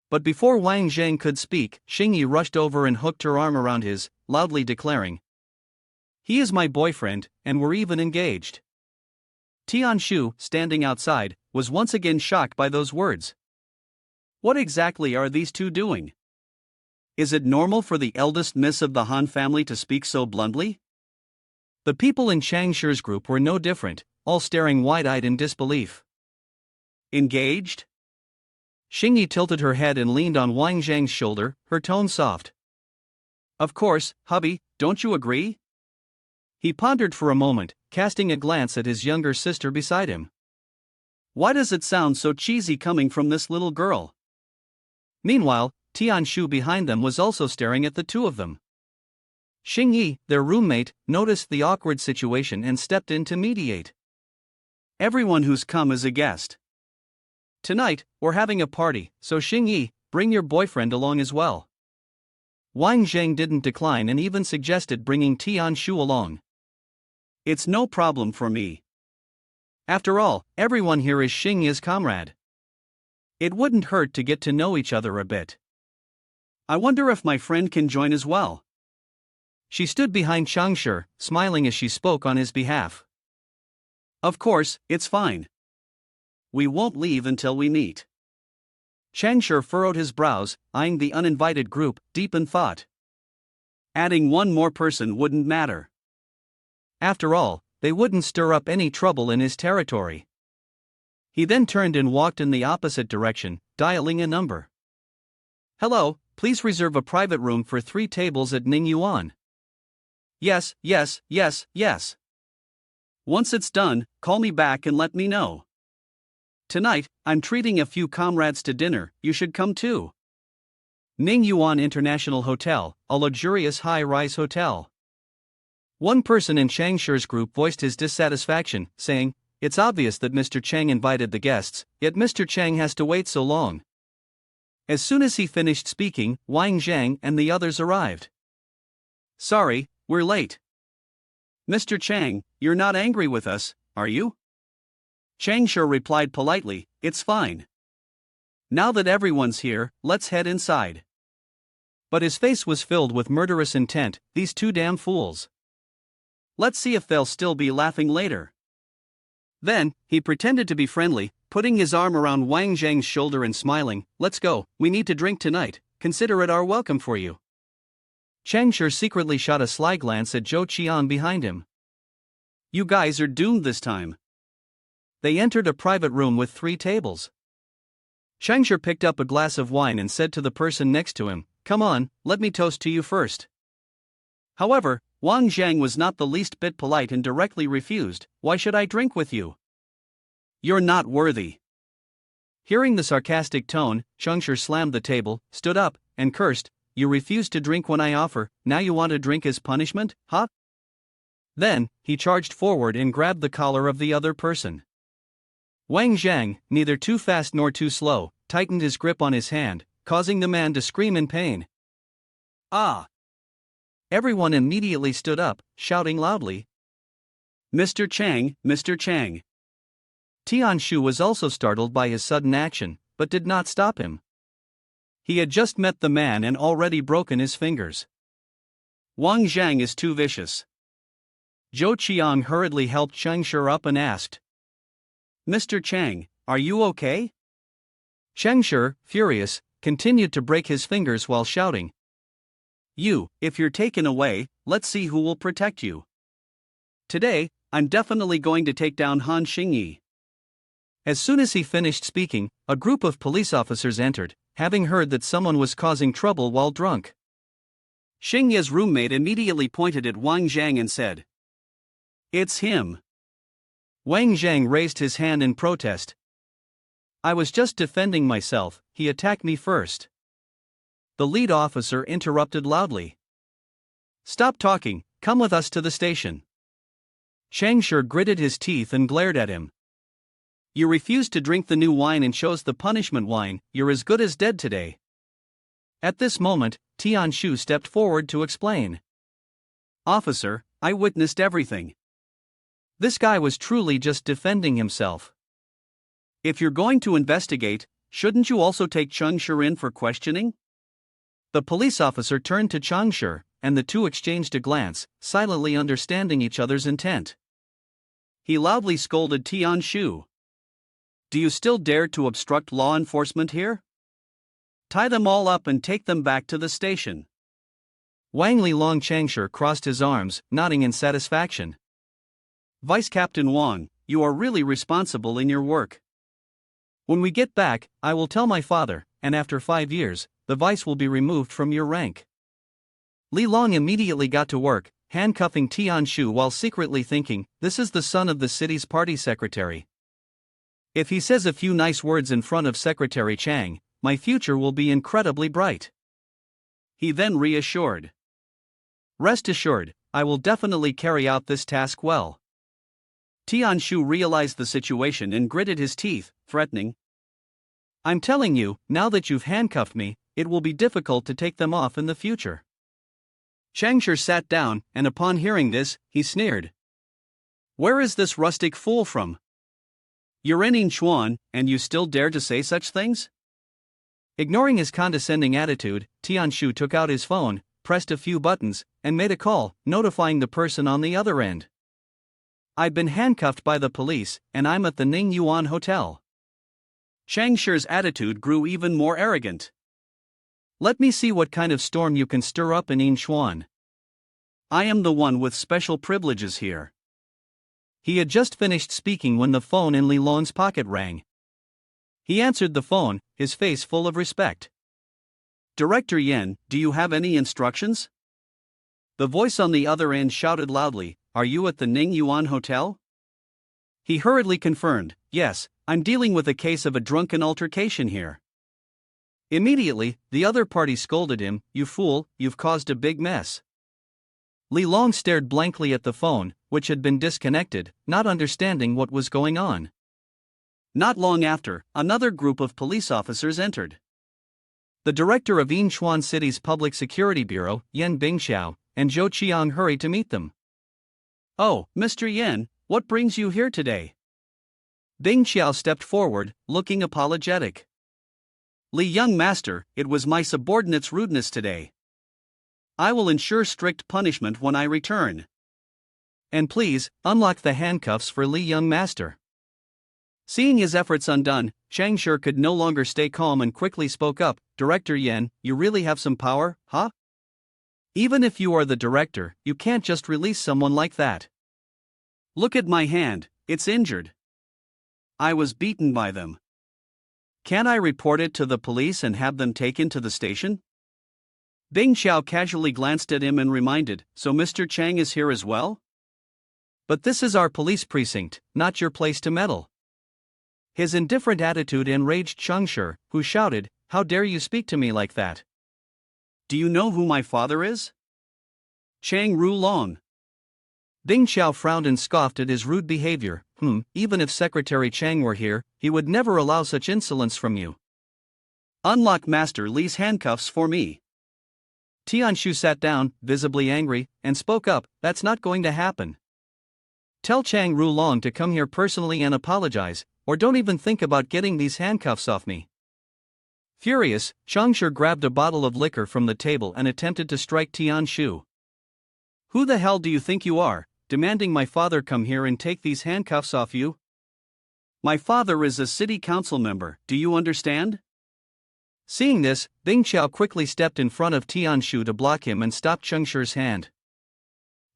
But before Wang Zhang could speak, Xingyi rushed over and hooked her arm around his, loudly declaring, "He is my boyfriend, and we're even engaged." Tianshu, standing outside, was once again shocked by those words. What exactly are these two doing? Is it normal for the eldest miss of the Han family to speak so bluntly? The people in Changshur's group were no different, all staring wide-eyed in disbelief. Engaged? Xingyi tilted her head and leaned on Wang Zhang's shoulder, her tone soft. "Of course, hubby, don't you agree?" He pondered for a moment, casting a glance at his younger sister beside him. Why does it sound so cheesy coming from this little girl? Meanwhile, Tianshu behind them was also staring at the two of them. Xingyi, their roommate, noticed the awkward situation and stepped in to mediate. "Everyone who's come is a guest. Tonight, we're having a party, so Xingyi, bring your boyfriend along as well." Wang Zhang didn't decline and even suggested bringing Tianshu along. "It's no problem for me. After all, everyone here is Xingyi's comrade. It wouldn't hurt to get to know each other a bit. I wonder if my friend can join as well." She stood behind Changshur, smiling as she spoke on his behalf. "Of course, it's fine. We won't leave until we meet." Changshur furrowed his brows, eyeing the uninvited group, deep in thought. Adding one more person wouldn't matter. After all, they wouldn't stir up any trouble in his territory. He then turned and walked in the opposite direction, dialing a number. "Hello, please reserve a private room for 3 tables at Ningyuan." Yes. Once it's done, call me back and let me know. Tonight, I'm treating a few comrades to dinner, you should come too. Ningyuan International Hotel, a luxurious high-rise hotel. One person in Changshur's group voiced his dissatisfaction, saying, "It's obvious that Mr. Chang invited the guests, yet Mr. Chang has to wait so long." As soon as he finished speaking, Wang Zhang and the others arrived. Sorry, we're late. Mr. Chang, you're not angry with us, are you? Chang Shi replied politely, it's fine. Now that everyone's here, let's head inside. But his face was filled with murderous intent, these two damn fools. Let's see if they'll still be laughing later. Then, he pretended to be friendly, putting his arm around Wang Jang's shoulder and smiling, let's go, we need to drink tonight, consider it our welcome for you. Chang Shi secretly shot a sly glance at Zhou Qian behind him. You guys are doomed this time. They entered a private room with 3 tables. Chang Shi picked up a glass of wine and said to the person next to him, come on, let me toast to you first. However, Wang Jang was not the least bit polite and directly refused, why should I drink with you? You're not worthy. Hearing the sarcastic tone, Chang Shi slammed the table, stood up, and cursed, you refuse to drink when I offer, now you want to drink as punishment, huh? Then, he charged forward and grabbed the collar of the other person. Wang Jang, neither too fast nor too slow, tightened his grip on his hand, causing the man to scream in pain. Ah! Everyone immediately stood up, shouting loudly. Mr. Chang, Mr. Chang. Tianshu was also startled by his sudden action, but did not stop him. He had just met the man and already broken his fingers. Wang Jang is too vicious. Zhou Qiang hurriedly helped Chang Shi up and asked, Mr. Chang, are you okay? Chang Shi, furious, continued to break his fingers while shouting, you, if you're taken away, let's see who will protect you. Today, I'm definitely going to take down Han Xingyi. As soon as he finished speaking, a group of police officers entered, having heard that someone was causing trouble while drunk. Xingye's roommate immediately pointed at Wang Jang and said, it's him. Wang Jang raised his hand in protest. I was just defending myself, he attacked me first. The lead officer interrupted loudly. Stop talking, come with us to the station. Chang Shi gritted his teeth and glared at him. You refuse to drink the new wine and chose the punishment wine, you're as good as dead today. At this moment, Tianshu stepped forward to explain. Officer, I witnessed everything. This guy was truly just defending himself. If you're going to investigate, shouldn't you also take Chang Shi in for questioning? The police officer turned to Chang Shi, and the two exchanged a glance, silently understanding each other's intent. He loudly scolded Tianshu. Do you still dare to obstruct law enforcement here? Tie them all up and take them back to the station. Wang Lilong Chang Shi crossed his arms, nodding in satisfaction. Vice Captain Wang, you are really responsible in your work. When we get back, I will tell my father, and after 5 years, the vice will be removed from your rank. Li Long immediately got to work, handcuffing Tianshu while secretly thinking, this is the son of the city's party secretary. If he says a few nice words in front of Secretary Chang, my future will be incredibly bright. He then reassured. Rest assured, I will definitely carry out this task well. Tianshu realized the situation and gritted his teeth, threatening. I'm telling you, now that you've handcuffed me, it will be difficult to take them off in the future. Chang Shi sat down, and upon hearing this, he sneered. Where is this rustic fool from? You're in Yinchuan, and you still dare to say such things? Ignoring his condescending attitude, Tianshu took out his phone, pressed a few buttons, and made a call, notifying the person on the other end. I've been handcuffed by the police, and I'm at the Ning Yuan Hotel. Chang Shi's attitude grew even more arrogant. Let me see what kind of storm you can stir up in Yinchuan. I am the one with special privileges here. He had just finished speaking when the phone in Li Long's pocket rang. He answered the phone, his face full of respect. Director Yen, do you have any instructions? The voice on the other end shouted loudly, are you at the Ning Yuan Hotel? He hurriedly confirmed, yes, I'm dealing with a case of a drunken altercation here. Immediately, the other party scolded him, you fool, you've caused a big mess. Li Long stared blankly at the phone, which had been disconnected, not understanding what was going on. Not long after, another group of police officers entered. The director of Yinchuan City's Public Security Bureau, Yan Bingxiao, and Zhou Qiang hurried to meet them. "Oh, Mr. Yan, what brings you here today?" Bing Qiao stepped forward, looking apologetic. "Li young master, it was my subordinate's rudeness today. I will ensure strict punishment when I return. And please, unlock the handcuffs for Li young master." Seeing his efforts undone, Chang Shi could no longer stay calm and quickly spoke up. "Director Yan, you really have some power, huh? Even if you are the director, you can't just release someone like that. Look at my hand, it's injured. I was beaten by them. Can't I report it to the police and have them taken to the station?" Bing Qiao casually glanced at him and reminded, "So Mr. Chang is here as well?" "But this is our police precinct, not your place to meddle." His indifferent attitude enraged Chang Shi, who shouted, "How dare you speak to me like that? Do you know who my father is? Chang Rulong." Bing Qiao frowned and scoffed at his rude behavior. Even if Secretary Chang were here, he would never allow such insolence from you." "Unlock Master Li's handcuffs for me." Tianshu sat down, visibly angry, and spoke up, "That's not going to happen. Tell Chang Rulong to come here personally and apologize, or don't even think about getting these handcuffs off me." Furious, Chang Shi grabbed a bottle of liquor from the table and attempted to strike Tianshu. "Who the hell do you think you are, demanding my father come here and take these handcuffs off you? My father is a city council member, do you understand?" Seeing this, Bing Qiao quickly stepped in front of Tianshu to block him and stop Chang Shi's hand.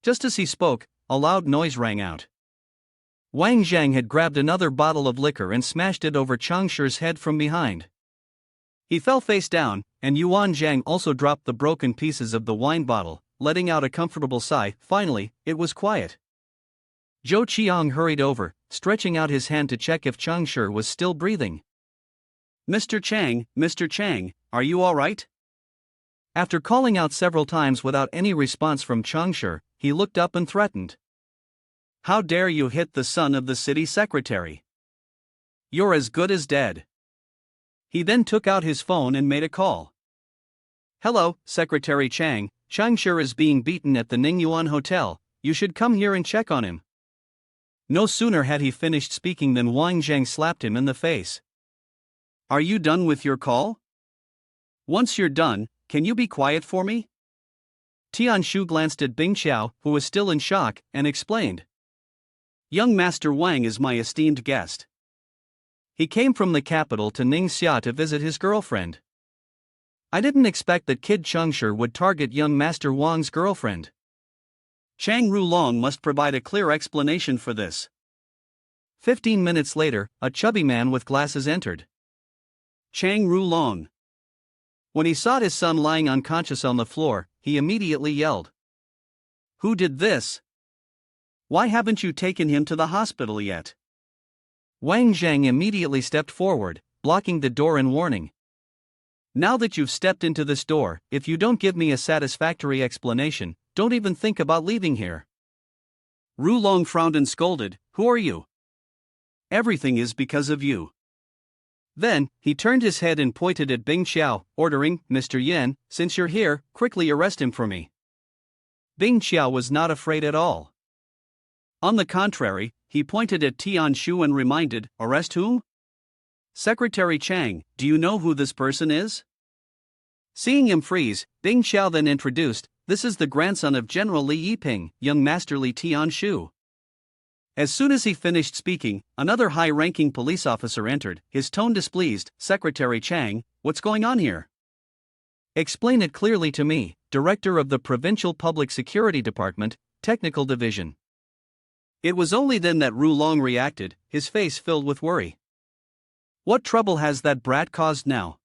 Just as he spoke, a loud noise rang out. Wang Jang had grabbed another bottle of liquor and smashed it over Chang Shi's head from behind. He fell face down, and Yuan Zhang also dropped the broken pieces of the wine bottle, letting out a comfortable sigh. Finally, it was quiet. Zhou Qiang hurried over, stretching out his hand to check if Chang Shi was still breathing. Mr. Chang, are you all right?" After calling out several times without any response from Chang Shi, he looked up and threatened. "How dare you hit the son of the city secretary? You're as good as dead." He then took out his phone and made a call. "Hello, Secretary Chang Shi is being beaten at the Ningyuan Hotel, you should come here and check on him." No sooner had he finished speaking than Wang Jang slapped him in the face. "Are you done with your call? Once you're done, can you be quiet for me?" Tianshu glanced at Bing Qiao, who was still in shock, and explained. "Young Master Wang is my esteemed guest. He came from the capital to Ningxia to visit his girlfriend. I didn't expect that Kid Chang Shi would target young Master Wang's girlfriend. Chang Rulong must provide a clear explanation for this." 15 minutes later, a chubby man with glasses entered. Chang Rulong. When he saw his son lying unconscious on the floor, he immediately yelled. "Who did this? Why haven't you taken him to the hospital yet?" Wang Jang immediately stepped forward, blocking the door in warning. "Now that you've stepped into this door, if you don't give me a satisfactory explanation, don't even think about leaving here." Rulong frowned and scolded, "Who are you? Everything is because of you." Then, he turned his head and pointed at Bing Qiao, ordering, "Mr. Yan, since you're here, quickly arrest him for me." Bing Qiao was not afraid at all. On the contrary, he pointed at Tianshu and reminded, "Arrest whom? Secretary Chang, do you know who this person is?" Seeing him freeze, Bing Qiao then introduced, "This is the grandson of General Li Yiping, young Master Li Tianshu." As soon as he finished speaking, another high-ranking police officer entered, his tone displeased. "Secretary Chang, what's going on here? Explain it clearly to me, Director of the Provincial Public Security Department, Technical Division." It was only then that Rulong reacted, his face filled with worry. "What trouble has that brat caused now?"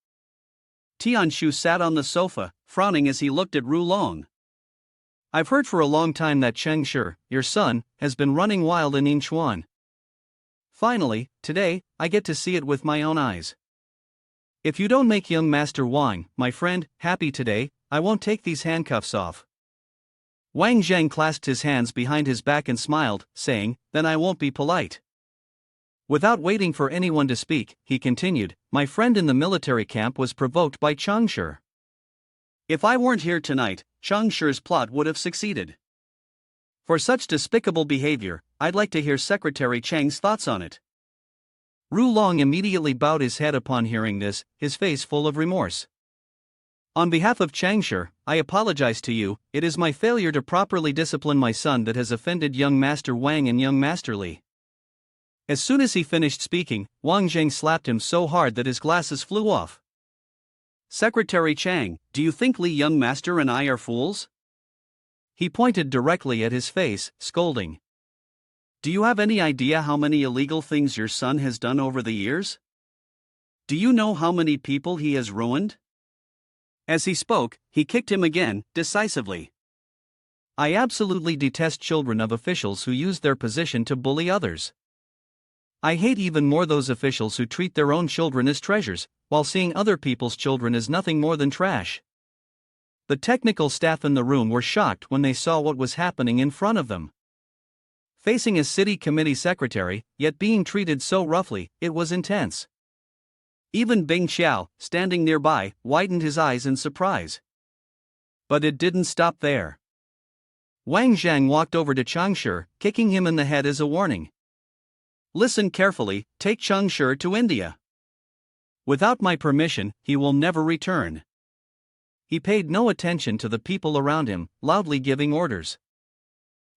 Tianshu sat on the sofa, frowning as he looked at Rulong. "I've heard for a long time that Chang Shi, your son, has been running wild in Yinchuan. Finally, today, I get to see it with my own eyes. If you don't make young Master Wang, my friend, happy today, I won't take these handcuffs off." Wang Zhang clasped his hands behind his back and smiled, saying, "Then I won't be polite." Without waiting for anyone to speak, he continued, "My friend in the military camp was provoked by Chang Shi. If I weren't here tonight, Chang Shi's plot would have succeeded. For such despicable behavior, I'd like to hear Secretary Chang's thoughts on it. Ru Long immediately bowed his head upon hearing this, his face full of remorse. On behalf of Chang Shi, I apologize to you. It is my failure to properly discipline my son that has offended young Master Wang and young Master Li. As soon as he finished speaking, Wang Jang slapped him so hard that his glasses flew off. Secretary Chang, do you think Li young master and I are fools? He pointed directly at his face, scolding. Do you have any idea how many illegal things your son has done over the years? Do you know how many people he has ruined? As he spoke, he kicked him again, decisively. I absolutely detest children of officials who use their position to bully others. I hate even more those officials who treat their own children as treasures, while seeing other people's children as nothing more than trash. The technical staff in the room were shocked when they saw what was happening in front of them. Facing a city committee secretary, yet being treated so roughly, it was intense. Even Bing Xiao, standing nearby, widened his eyes in surprise. But it didn't stop there. Wang Jang walked over to Chang Shi, kicking him in the head as a warning. Listen carefully, take Chang Shi to India. Without my permission, he will never return. He paid no attention to the people around him, loudly giving orders.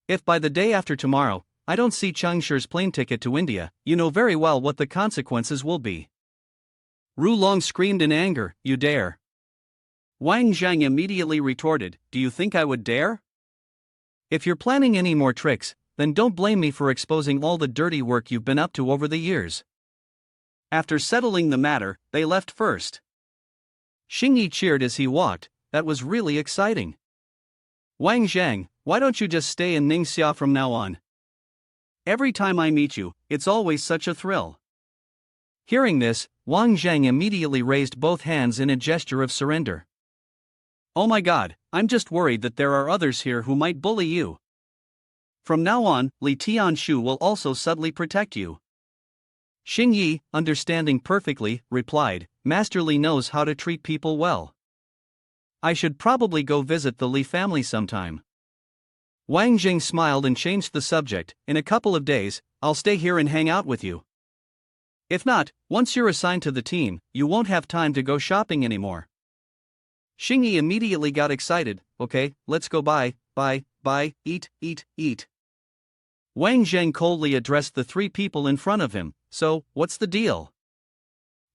If by the day after tomorrow, I don't see Chang Shi's plane ticket to India, you know very well what the consequences will be. Ru Long screamed in anger, you dare. Wang Jang immediately retorted, do you think I would dare? If you're planning any more tricks, then don't blame me for exposing all the dirty work you've been up to over the years. After settling the matter, they left first. Xingyi cheered as he walked. That was really exciting. Wang Jang, why don't you just stay in Ningxia from now on? Every time I meet you, it's always such a thrill. Hearing this, Wang Jang immediately raised both hands in a gesture of surrender. Oh my god, I'm just worried that there are others here who might bully you. From now on, Li Tianshu will also subtly protect you. Xingyi, understanding perfectly, replied, Master Li knows how to treat people well. I should probably go visit the Li family sometime. Wang Jing smiled and changed the subject. In a couple of days, I'll stay here and hang out with you. If not, once you're assigned to the team, you won't have time to go shopping anymore. Xingyi immediately got excited. Okay, let's go buy, eat. Wang Zheng coldly addressed the three people in front of him. So, what's the deal?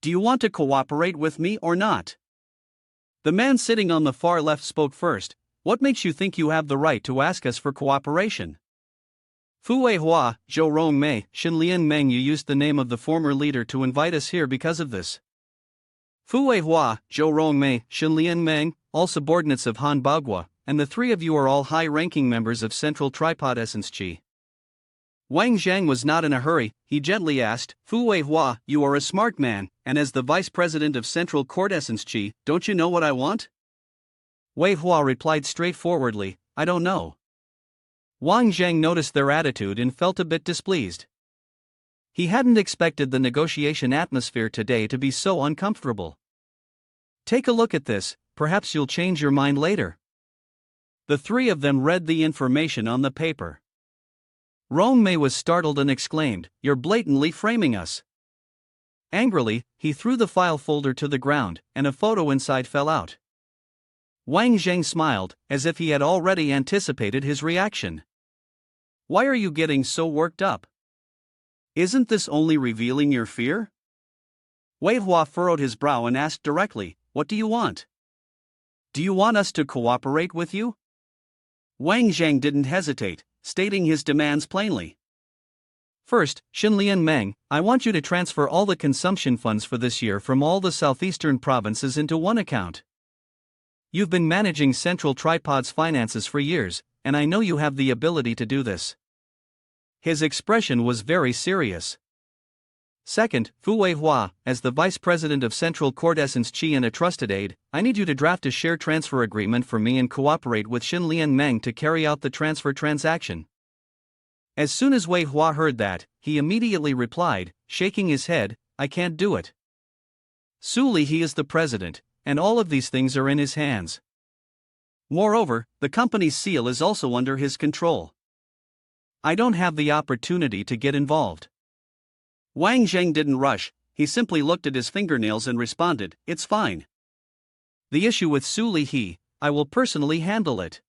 Do you want to cooperate with me or not? The man sitting on the far left spoke first. What makes you think you have the right to ask us for cooperation? Fu Weihua, Zhou Rongmei, Xinlian Meng, you used the name of the former leader to invite us here because of this. Fu Weihua, Zhou Rongmei, Xinlian Meng, all subordinates of Han Bagua, and the three of you are all high-ranking members of Central Tripod Essence Qi. Wang Zhang was not in a hurry. He gently asked, Fu Weihua, you are a smart man, and as the vice president of Central Court Essence Qi, don't you know what I want? Weihua replied straightforwardly, I don't know. Wang Zhang noticed their attitude and felt a bit displeased. He hadn't expected the negotiation atmosphere today to be so uncomfortable. Take a look at this, perhaps you'll change your mind later. The three of them read the information on the paper. Rongmei was startled and exclaimed, You're blatantly framing us. Angrily, he threw the file folder to the ground, and a photo inside fell out. Wang Zheng smiled, as if he had already anticipated his reaction. Why are you getting so worked up? Isn't this only revealing your fear? Weihua furrowed his brow and asked directly, What do you want? Do you want us to cooperate with you? Wang Zheng didn't hesitate, stating his demands plainly. First, Xinlian Meng, I want you to transfer all the consumption funds for this year from all the southeastern provinces into one account. You've been managing Central Tripod's finances for years, and I know you have the ability to do this. His expression was very serious. Second, Fu Weihua, as the vice president of Central Court Essence Qi and a trusted aide, I need you to draft a share transfer agreement for me and cooperate with Xinlian Meng to carry out the transfer transaction. As soon as Weihua heard that, he immediately replied, shaking his head, I can't do it. Su Li, he is the president, and all of these things are in his hands. Moreover, the company's seal is also under his control. I don't have the opportunity to get involved. Wang Jang didn't rush, he simply looked at his fingernails and responded, "It's fine. The issue with Su Li, I will personally handle it."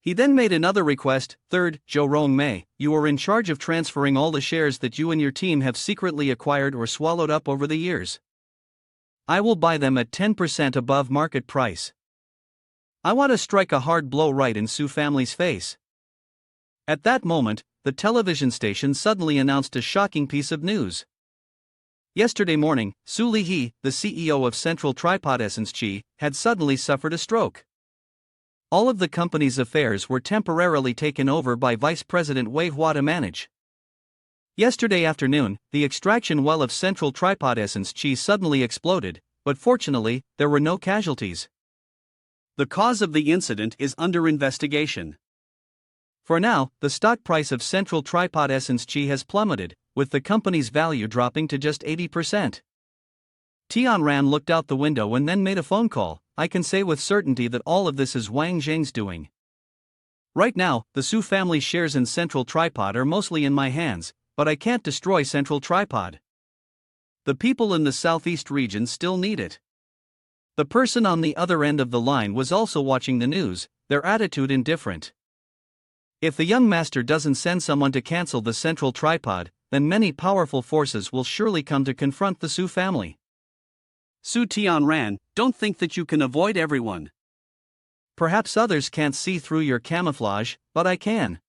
He then made another request. "Third, Zhou Rongmei, you are in charge of transferring all the shares that you and your team have secretly acquired or swallowed up over the years. I will buy them at 10% above market price. I want to strike a hard blow right in Su family's face." At that moment, the television station suddenly announced a shocking piece of news. Yesterday morning, Su Li, the CEO of Central Tripod Essence Chi, had suddenly suffered a stroke. All of the company's affairs were temporarily taken over by Vice President Wei Hua to manage. Yesterday afternoon, the extraction well of Central Tripod Essence Chi suddenly exploded, but fortunately, there were no casualties. The cause of the incident is under investigation. For now, the stock price of Central Tripod Essence Chi has plummeted, with the company's value dropping to just 80%. Tianran looked out the window and then made a phone call. "I can say with certainty that all of this is Wang Zhang's doing. Right now, the Su family shares in Central Tripod are mostly in my hands, but I can't destroy Central Tripod. The people in the southeast region still need it." The person on the other end of the line was also watching the news, their attitude indifferent. If the young master doesn't send someone to cancel the Central Tripod, then many powerful forces will surely come to confront the Su family. Su Tianran, don't think that you can avoid everyone. Perhaps others can't see through your camouflage, but I can.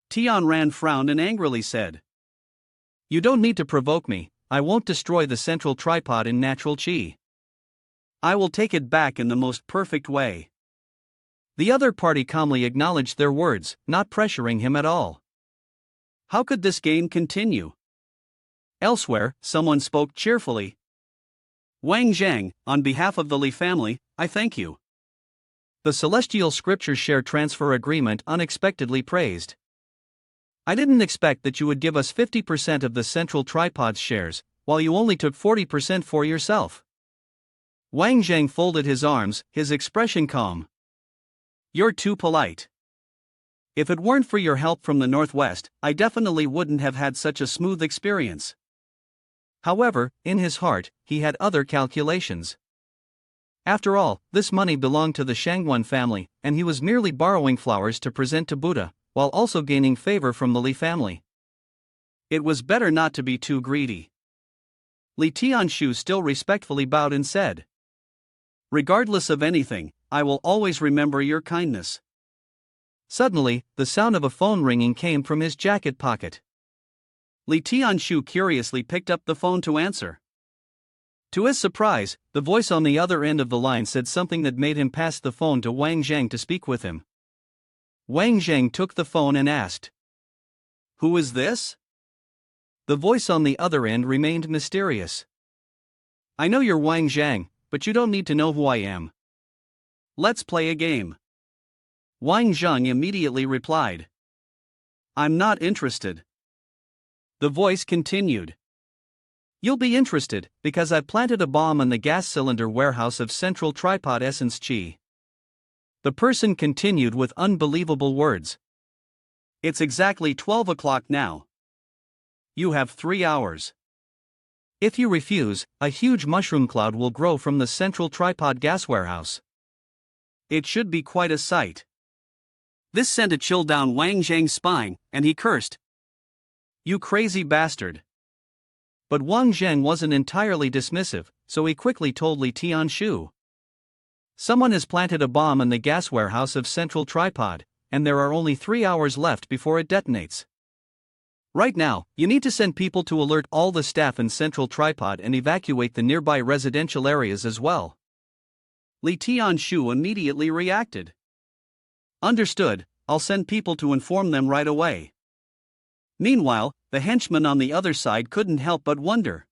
Tianran frowned and angrily said, "You don't need to provoke me, I won't destroy the Central Tripod in natural chi. I will take it back in the most perfect way." The other party calmly acknowledged their words, not pressuring him at all. How could this game continue? Elsewhere, someone spoke cheerfully. "Wang Zhang, on behalf of the Li family, I thank you. The Celestial Scripture Share Transfer Agreement unexpectedly praised. I didn't expect that you would give us 50% of the Central Tripod's shares, while you only took 40% for yourself." Wang Zhang folded his arms, his expression calm. "You're too polite. If it weren't for your help from the Northwest, I definitely wouldn't have had such a smooth experience." However, in his heart, he had other calculations. After all, this money belonged to the Shangwan family, and he was merely borrowing flowers to present to Buddha, while also gaining favor from the Li family. It was better not to be too greedy. Li Tianshu still respectfully bowed and said, "Regardless of anything, I will always remember your kindness." Suddenly, the sound of a phone ringing came from his jacket pocket. Li Tianshu curiously picked up the phone to answer. To his surprise, the voice on the other end of the line said something that made him pass the phone to Wang Zhang to speak with him. Wang Zhang took the phone and asked, "Who is this?" The voice on the other end remained mysterious. "I know you're Wang Zhang, but you don't need to know who I am. Let's play a game." Wang Zhang immediately replied, "I'm not interested." The voice continued, "You'll be interested, because I planted a bomb in the gas cylinder warehouse of Central Tripod Essence Chi." The person continued with unbelievable words. "It's exactly 12 o'clock now. You have 3 hours. If you refuse, a huge mushroom cloud will grow from the Central Tripod gas warehouse. It should be quite a sight." This sent a chill down Wang Zhang's spine, and he cursed, "You crazy bastard." But Wang Zhang wasn't entirely dismissive, so he quickly told Li Tianshu, "Someone has planted a bomb in the gas warehouse of Central Tripod, and there are only 3 hours left before it detonates. Right now, you need to send people to alert all the staff in Central Tripod and evacuate the nearby residential areas as well." Li Tianshu immediately reacted. "Understood, I'll send people to inform them right away." Meanwhile, the henchman on the other side couldn't help but wonder.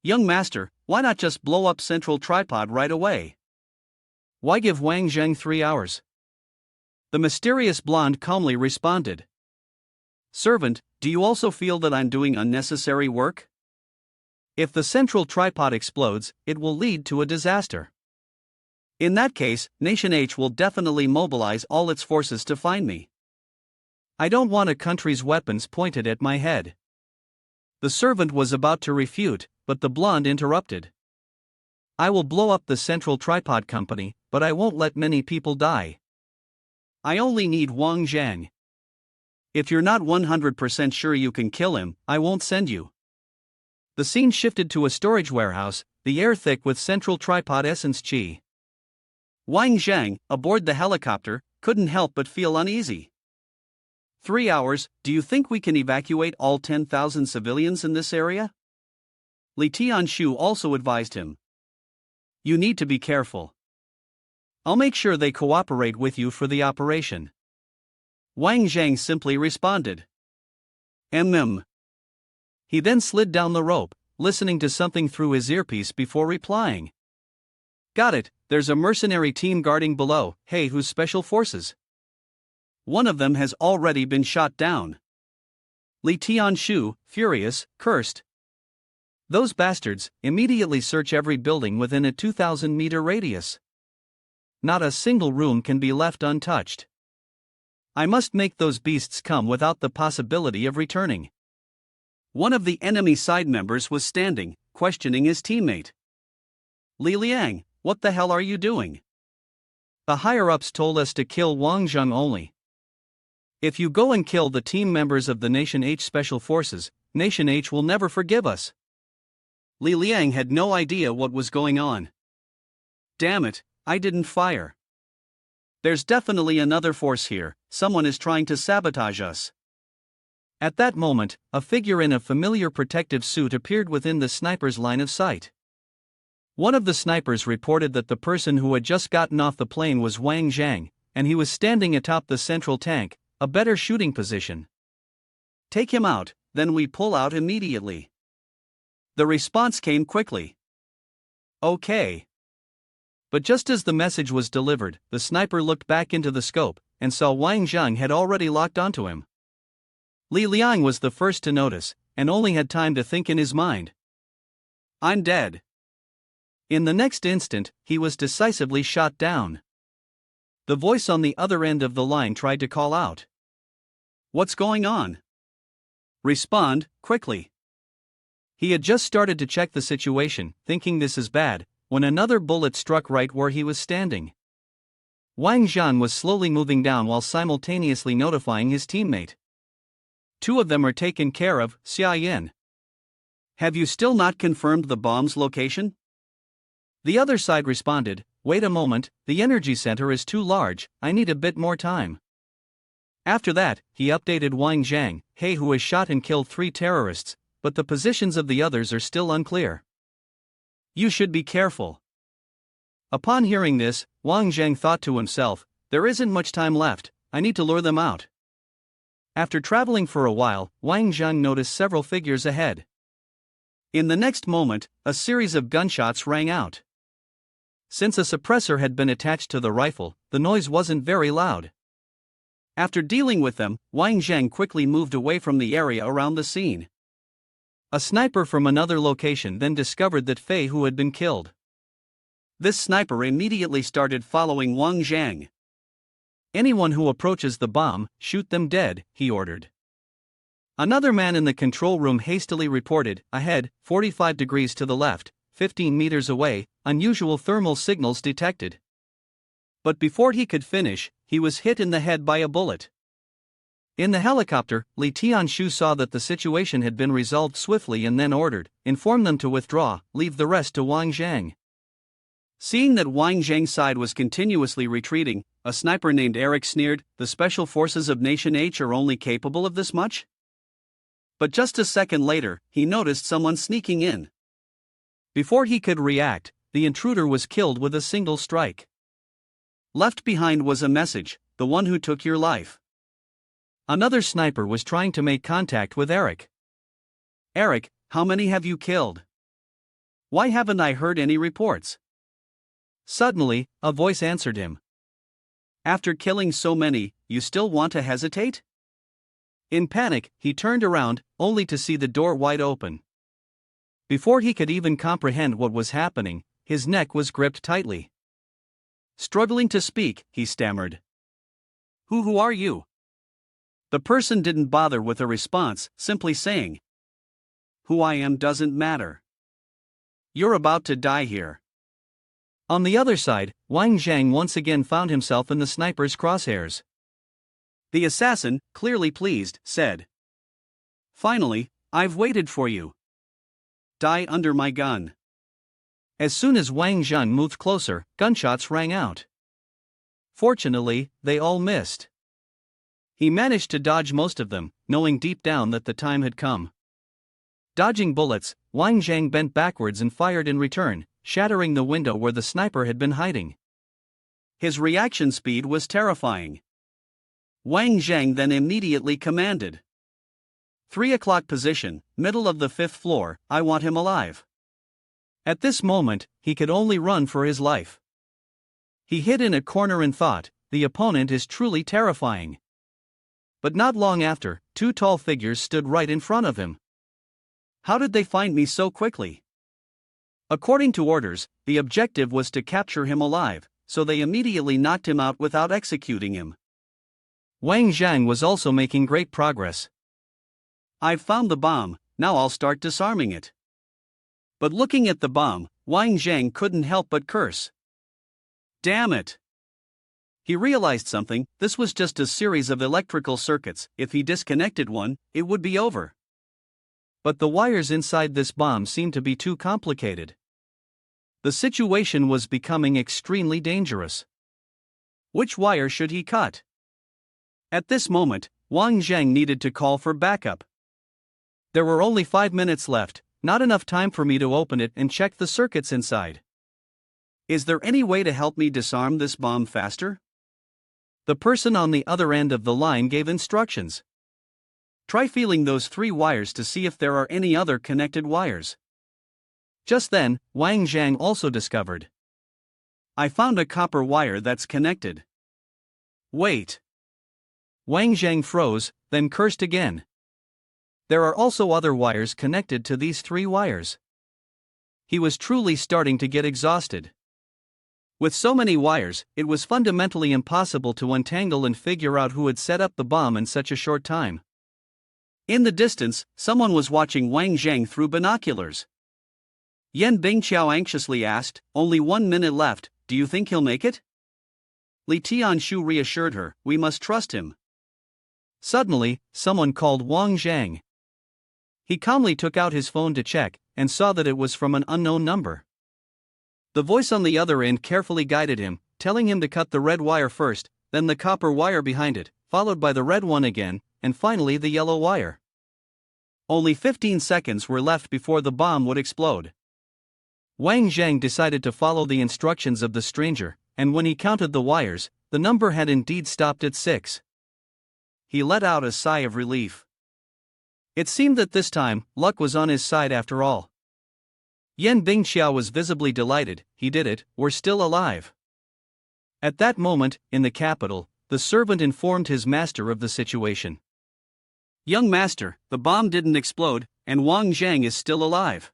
"Young master, why not just blow up Central Tripod right away? Why give Wang Zhang 3 hours? The mysterious blonde calmly responded, "Servant, do you also feel that I'm doing unnecessary work? If the Central Tripod explodes, it will lead to a disaster. In that case, Nation H will definitely mobilize all its forces to find me. I don't want a country's weapons pointed at my head. The servant was about to refute, but the blonde interrupted. I will blow up the Central Tripod Company, but I won't let many people die. I only need Wang Jang. If you're not 100% sure you can kill him, I won't send you. The scene shifted to a storage warehouse, the air thick with Central Tripod essence chi. Wang Jang, aboard the helicopter, couldn't help but feel uneasy. 3 hours, do you think we can evacuate all 10,000 civilians in this area? Li Tianshu also advised him. You need to be careful. I'll make sure they cooperate with you for the operation. Wang Jang simply responded. He then slid down the rope, listening to something through his earpiece before replying. Got it, there's a mercenary team guarding below. Hey, who's special forces? One of them has already been shot down. Li Tianshu, furious, cursed. Those bastards, immediately search every building within a 2,000-meter radius. Not a single room can be left untouched. I must make those beasts come without the possibility of returning. One of the enemy side members was standing, questioning his teammate. Li Liang, what the hell are you doing? The higher-ups told us to kill Wang Jang only. If you go and kill the team members of the Nation H Special Forces, Nation H will never forgive us. Li Liang had no idea what was going on. Damn it, I didn't fire. There's definitely another force here, someone is trying to sabotage us. At that moment, a figure in a familiar protective suit appeared within the sniper's line of sight. One of the snipers reported that the person who had just gotten off the plane was Wang Jang, and he was standing atop the central tank, a better shooting position. Take him out, then we pull out immediately. The response came quickly. Okay. But just as the message was delivered, the sniper looked back into the scope, and saw Wang Jang had already locked onto him. Li Liang was the first to notice, and only had time to think in his mind. I'm dead. In the next instant, he was decisively shot down. The voice on the other end of the line tried to call out. What's going on? Respond, quickly. He had just started to check the situation, thinking this is bad, when another bullet struck right where he was standing. Wang Jang was slowly moving down while simultaneously notifying his teammate. 2 of them are taken care of, Xia Yin. Have you still not confirmed the bomb's location? The other side responded, wait a moment, the energy center is too large, I need a bit more time. After that, he updated Wang Jang, hey, who has shot and killed 3 terrorists, but the positions of the others are still unclear. You should be careful. Upon hearing this, Wang Jang thought to himself, there isn't much time left, I need to lure them out. After traveling for a while, Wang Jang noticed several figures ahead. In the next moment, a series of gunshots rang out. Since a suppressor had been attached to the rifle, the noise wasn't very loud. After dealing with them, Wang Jang quickly moved away from the area around the scene. A sniper from another location then discovered that Fei Hu had been killed. This sniper immediately started following Wang Jang. Anyone who approaches the bomb, shoot them dead, he ordered. Another man in the control room hastily reported, ahead, 45 degrees to the left, 15 meters away, unusual thermal signals detected. But before he could finish, he was hit in the head by a bullet. In the helicopter, Li Tianshu saw that the situation had been resolved swiftly and then ordered, inform them to withdraw, leave the rest to Wang Jang. Seeing that Wang Jang's side was continuously retreating, a sniper named Eric sneered, the special forces of Nation H are only capable of this much? But just a second later, he noticed someone sneaking in. Before he could react, the intruder was killed with a single strike. Left behind was a message, the one who took your life. Another sniper was trying to make contact with Eric. Eric, how many have you killed? Why haven't I heard any reports? Suddenly, a voice answered him. After killing so many, you still want to hesitate? In panic, he turned around, only to see the door wide open. Before he could even comprehend what was happening, his neck was gripped tightly. Struggling to speak, he stammered. Who are you? The person didn't bother with a response, simply saying, Who I am doesn't matter. You're about to die here. On the other side, Wang Jang once again found himself in the sniper's crosshairs. The assassin, clearly pleased, said, Finally, I've waited for you. Die under my gun. As soon as Wang Jang moved closer, gunshots rang out. Fortunately, they all missed. He managed to dodge most of them, knowing deep down that the time had come. Dodging bullets, Wang Jang bent backwards and fired in return, shattering the window where the sniper had been hiding. His reaction speed was terrifying. Wang Jang then immediately commanded, 3 o'clock position, middle of the 5th floor, I want him alive. At this moment, he could only run for his life. He hid in a corner and thought, the opponent is truly terrifying. But not long after, 2 tall figures stood right in front of him. How did they find me so quickly? According to orders, the objective was to capture him alive, so they immediately knocked him out without executing him. Wang Jang was also making great progress. I've found the bomb, now I'll start disarming it. But looking at the bomb, Wang Jang couldn't help but curse. Damn it! He realized something, this was just a series of electrical circuits, if he disconnected one, it would be over. But the wires inside this bomb seemed to be too complicated. The situation was becoming extremely dangerous. Which wire should he cut? At this moment, Wang Jang needed to call for backup. There were only 5 minutes left, not enough time for me to open it and check the circuits inside. Is there any way to help me disarm this bomb faster? The person on the other end of the line gave instructions. Try feeling those 3 wires to see if there are any other connected wires. Just then, Wang Jang also discovered. I found a copper wire that's connected. Wait. Wang Jang froze, then cursed again. There are also other wires connected to these 3 wires. He was truly starting to get exhausted. With so many wires, it was fundamentally impossible to untangle and figure out who had set up the bomb in such a short time. In the distance, someone was watching Wang Jang through binoculars. Yan Bingqiao anxiously asked, Only 1 minute left, do you think he'll make it? Li Tianshu reassured her, we must trust him. Suddenly, someone called Wang Jang. He calmly took out his phone to check, and saw that it was from an unknown number. The voice on the other end carefully guided him, telling him to cut the red wire first, then the copper wire behind it, followed by the red one again, and finally the yellow wire. Only 15 seconds were left before the bomb would explode. Wang Jang decided to follow the instructions of the stranger, and when he counted the wires, the number had indeed stopped at 6. He let out a sigh of relief. It seemed that this time, luck was on his side after all. Yan Bingqiao was visibly delighted, he did it, we're still alive. At that moment, in the capital, the servant informed his master of the situation. Young master, the bomb didn't explode, and Wang Jang is still alive.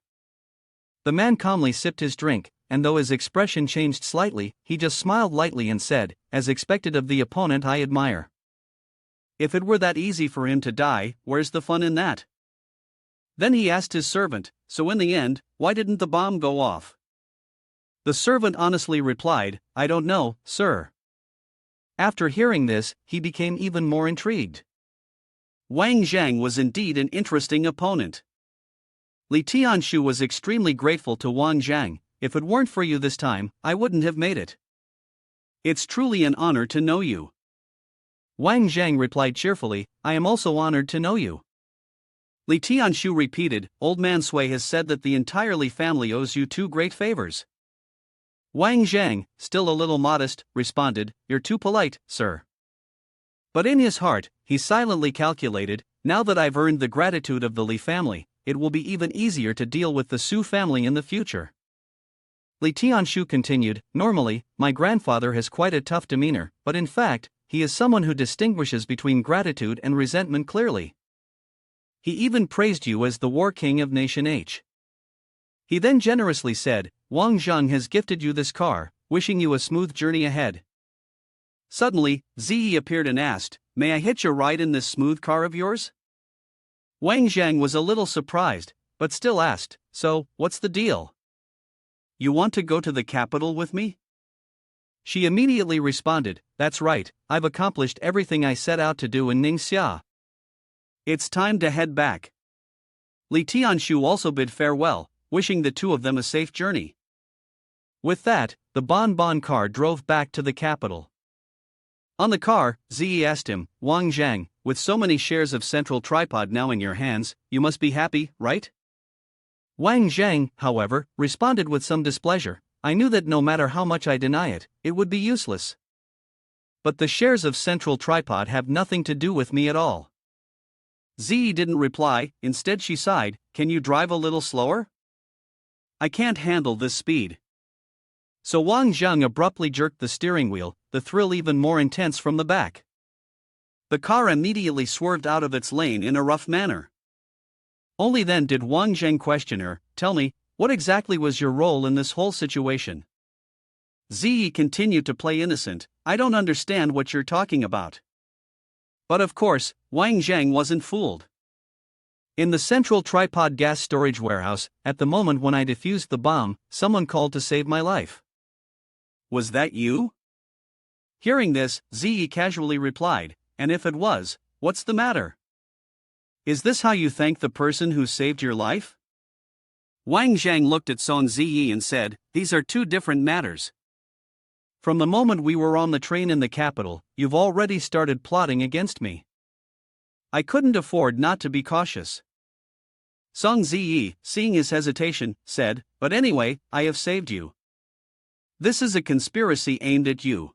The man calmly sipped his drink, and though his expression changed slightly, he just smiled lightly and said, as expected of the opponent I admire. If it were that easy for him to die, where's the fun in that? Then he asked his servant, so in the end, why didn't the bomb go off? The servant honestly replied, I don't know, sir. After hearing this, he became even more intrigued. Wang Jang was indeed an interesting opponent. Li Tianshu was extremely grateful to Wang Jang, if it weren't for you this time, I wouldn't have made it. It's truly an honor to know you. Wang Jang replied cheerfully, I am also honored to know you. Li Tianshu repeated, Old Man Sui has said that the entire Li family owes you 2 great favors. Wang Jang, still a little modest, responded, You're too polite, sir. But in his heart, he silently calculated, now that I've earned the gratitude of the Li family, it will be even easier to deal with the Su family in the future. Li Tianshu continued, Normally, my grandfather has quite a tough demeanor, but in fact, he is someone who distinguishes between gratitude and resentment clearly. He even praised you as the war king of Nation H. He then generously said, Wang Zhang has gifted you this car, wishing you a smooth journey ahead. Suddenly, Ziyi appeared and asked, "May I hitch a ride in this smooth car of yours?" Wang Jang was a little surprised, but still asked, "So, what's the deal? You want to go to the capital with me?" She immediately responded, "That's right, I've accomplished everything I set out to do in Ningxia. It's time to head back." Li Tianshu also bid farewell, wishing the two of them a safe journey. With that, the bonbon car drove back to the capital. On the car, Ziyi asked him, "Wang Jang, with so many shares of Central Tripod now in your hands, you must be happy, right?" Wang Jang, however, responded with some displeasure, "I knew that no matter how much I deny it, it would be useless. But the shares of Central Tripod have nothing to do with me at all." Ziyi didn't reply, instead she sighed, "Can you drive a little slower? I can't handle this speed." So Wang Jang abruptly jerked the steering wheel, the thrill even more intense from the back. The car immediately swerved out of its lane in a rough manner. Only then did Wang Jang question her, "Tell me, what exactly was your role in this whole situation?" Ziyi continued to play innocent, "I don't understand what you're talking about." But of course, Wang Jang wasn't fooled. "In the Central Tripod gas storage warehouse, at the moment when I defused the bomb, someone called to save my life." "Was that you?" Hearing this, Ziyi casually replied, "And if it was, what's the matter? Is this how you thank the person who saved your life?" Wang Jang looked at Son Ziyi and said, "These are two different matters. From the moment we were on the train in the capital, you've already started plotting against me. I couldn't afford not to be cautious." Song Ziyi, seeing his hesitation, said, "But anyway, I have saved you. This is a conspiracy aimed at you.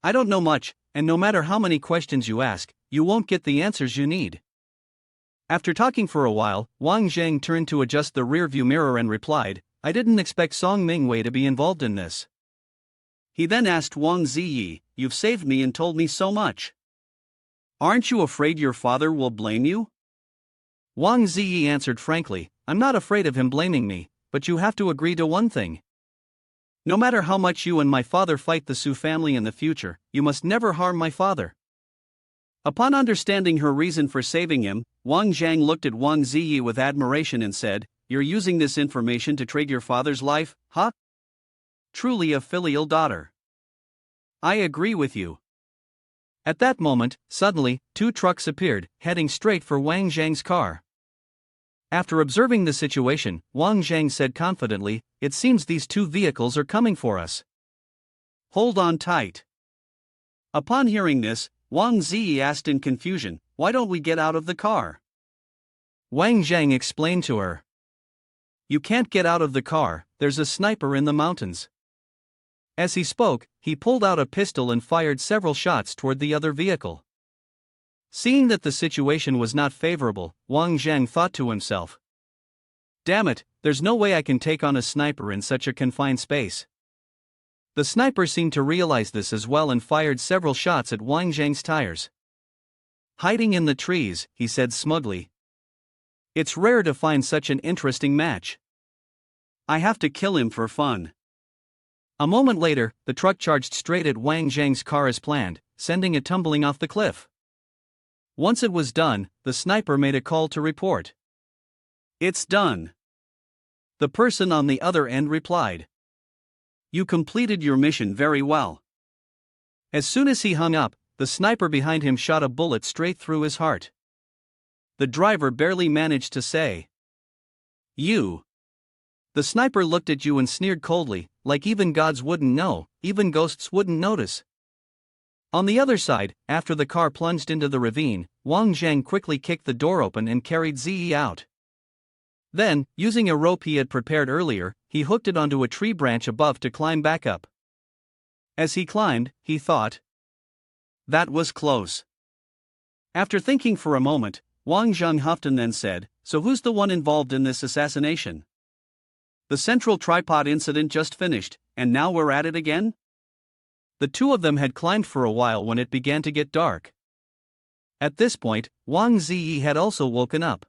I don't know much, and no matter how many questions you ask, you won't get the answers you need." After talking for a while, Wang Jang turned to adjust the rearview mirror and replied, "I didn't expect Song Mingwei to be involved in this." He then asked Wang Ziyi, "You've saved me and told me so much. Aren't you afraid your father will blame you?" Wang Ziyi answered frankly, "I'm not afraid of him blaming me, but you have to agree to one thing. No matter how much you and my father fight the Su family in the future, you must never harm my father." Upon understanding her reason for saving him, Wang Jang looked at Wang Ziyi with admiration and said, "You're using this information to trade your father's life, huh? Truly a filial daughter. I agree with you." At that moment, suddenly, two trucks appeared, heading straight for Wang Zhang's car. After observing the situation, Wang Jang said confidently, "It seems these two vehicles are coming for us. Hold on tight." Upon hearing this, Wang Ziyi asked in confusion, "Why don't we get out of the car?" Wang Jang explained to her, "You can't get out of the car, there's a sniper in the mountains." As he spoke, he pulled out a pistol and fired several shots toward the other vehicle. Seeing that the situation was not favorable, Wang Jang thought to himself, "Damn it, there's no way I can take on a sniper in such a confined space." The sniper seemed to realize this as well and fired several shots at Wang Zhang's tires. "Hiding in the trees," he said smugly. "It's rare to find such an interesting match. I have to kill him for fun." A moment later, the truck charged straight at Wang Zhang's car as planned, sending it tumbling off the cliff. Once it was done, the sniper made a call to report. "It's done." The person on the other end replied, "You completed your mission very well." As soon as he hung up, the sniper behind him shot a bullet straight through his heart. The driver barely managed to say, "You." The sniper looked at you and sneered coldly, like even gods wouldn't know, even ghosts wouldn't notice. On the other side, after the car plunged into the ravine, Wang Jang quickly kicked the door open and carried Ziyi out. Then, using a rope he had prepared earlier, he hooked it onto a tree branch above to climb back up. As he climbed, he thought, "That was close." After thinking for a moment, Wang Zhang huffed and then said, "So who's the one involved in this assassination? The Central Tripod incident just finished, and now we're at it again?" The two of them had climbed for a while when it began to get dark. At this point, Wang Ziyi had also woken up.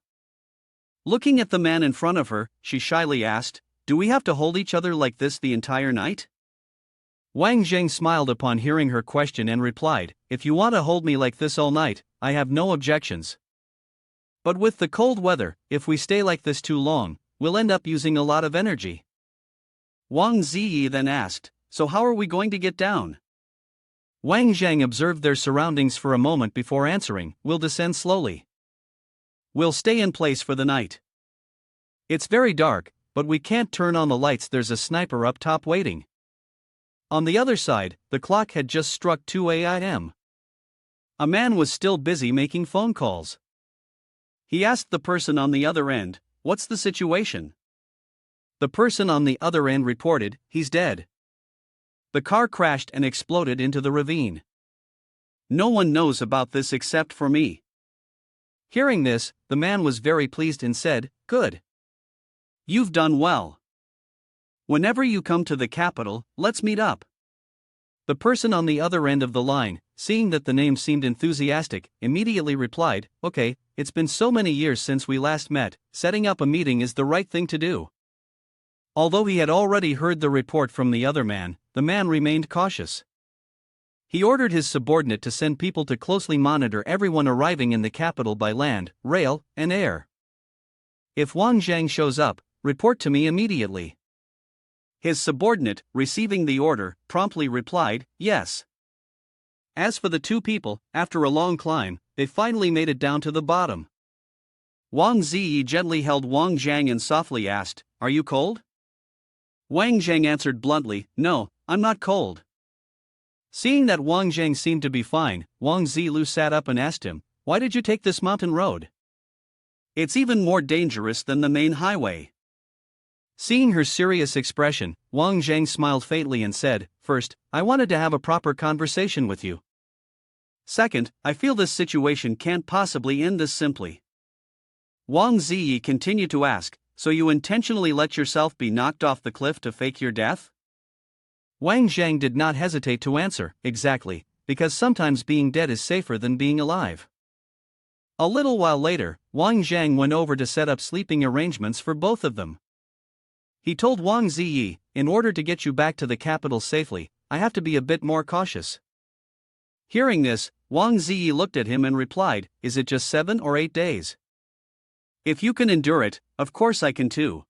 Looking at the man in front of her, she shyly asked, "Do we have to hold each other like this the entire night?" Wang Jang smiled upon hearing her question and replied, "If you want to hold me like this all night, I have no objections. But with the cold weather, if we stay like this too long, we'll end up using a lot of energy." Wang Ziyi then asked, "So how are we going to get down?" Wang Jang observed their surroundings for a moment before answering, "We'll descend slowly. We'll stay in place for the night. It's very dark, but we can't turn on the lights, there's a sniper up top waiting." On the other side, the clock had just struck 2 a.m. A man was still busy making phone calls. He asked the person on the other end, "What's the situation?" The person on the other end reported, "He's dead. The car crashed and exploded into the ravine. No one knows about this except for me." Hearing this, the man was very pleased and said, "Good. You've done well. Whenever you come to the capital, let's meet up." The person on the other end of the line, seeing that the name seemed enthusiastic, immediately replied, "Okay, it's been so many years since we last met, setting up a meeting is the right thing to do." Although he had already heard the report from the other man, the man remained cautious. He ordered his subordinate to send people to closely monitor everyone arriving in the capital by land, rail, and air. "If Wang Jang shows up, report to me immediately." His subordinate, receiving the order, promptly replied, "Yes." As for the two people, after a long climb, they finally made it down to the bottom. Wang Ziyi gently held Wang Jang and softly asked, "Are you cold?" Wang Jang answered bluntly, "No, I'm not cold." Seeing that Wang Jang seemed to be fine, Wang Zilu sat up and asked him, "Why did you take this mountain road? It's even more dangerous than the main highway." Seeing her serious expression, Wang Jang smiled faintly and said, "First, I wanted to have a proper conversation with you. Second, I feel this situation can't possibly end this simply." Wang Ziyi continued to ask, "So you intentionally let yourself be knocked off the cliff to fake your death?" Wang Jang did not hesitate to answer, "Exactly, because sometimes being dead is safer than being alive." A little while later, Wang Jang went over to set up sleeping arrangements for both of them. He told Wang Ziyi, "In order to get you back to the capital safely, I have to be a bit more cautious." Hearing this, Wang Ziyi looked at him and replied, "Is it just 7 or 8 days? If you can endure it, of course I can too."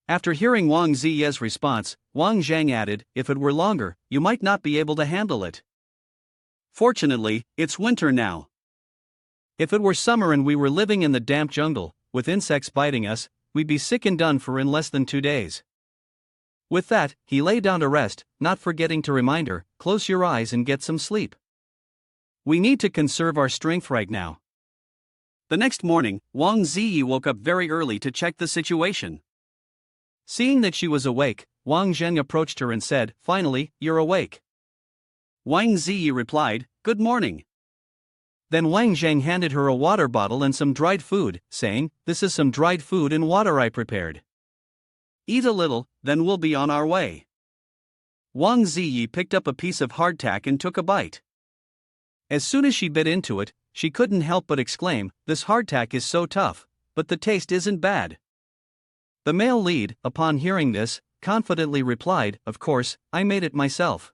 After hearing Wang Ziyi's response, Wang Jang added, "If it were longer, you might not be able to handle it. Fortunately, it's winter now. If it were summer and we were living in the damp jungle, with insects biting us, we'd be sick and done for in less than 2 days." With that, he lay down to rest, not forgetting to remind her, "Close your eyes and get some sleep. We need to conserve our strength right now." The next morning, Wang Ziyi woke up very early to check the situation. Seeing that she was awake, Wang Zheng approached her and said, "Finally, you're awake." Wang Ziyi replied, "Good morning." Then Wang Zheng handed her a water bottle and some dried food, saying, "This is some dried food and water I prepared. Eat a little, then we'll be on our way." Wang Ziyi picked up a piece of hardtack and took a bite. As soon as she bit into it, she couldn't help but exclaim, "This hardtack is so tough, but the taste isn't bad." The male lead, upon hearing this, confidently replied, "Of course, I made it myself."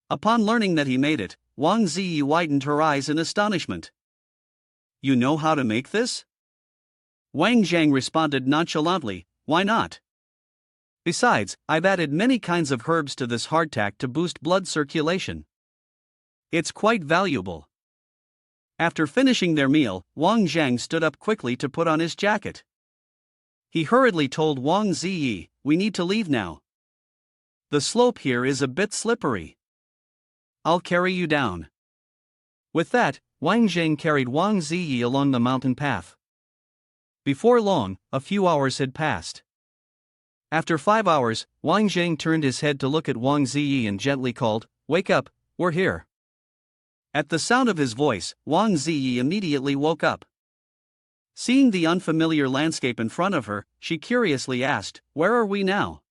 Upon learning that he made it, Wang Ziyi widened her eyes in astonishment. "You know how to make this?" Wang Jang responded nonchalantly, "Why not? Besides, I've added many kinds of herbs to this hardtack to boost blood circulation. It's quite valuable." After finishing their meal, Wang Jang stood up quickly to put on his jacket. He hurriedly told Wang Ziyi, "We need to leave now. The slope here is a bit slippery. I'll carry you down." With that, Wang Jang carried Wang Ziyi along the mountain path. Before long, a few hours had passed. After 5 hours, Wang Jang turned his head to look at Wang Ziyi and gently called, "Wake up, we're here." At the sound of his voice, Wang Ziyi immediately woke up. Seeing the unfamiliar landscape in front of her, she curiously asked, "Where are we now?"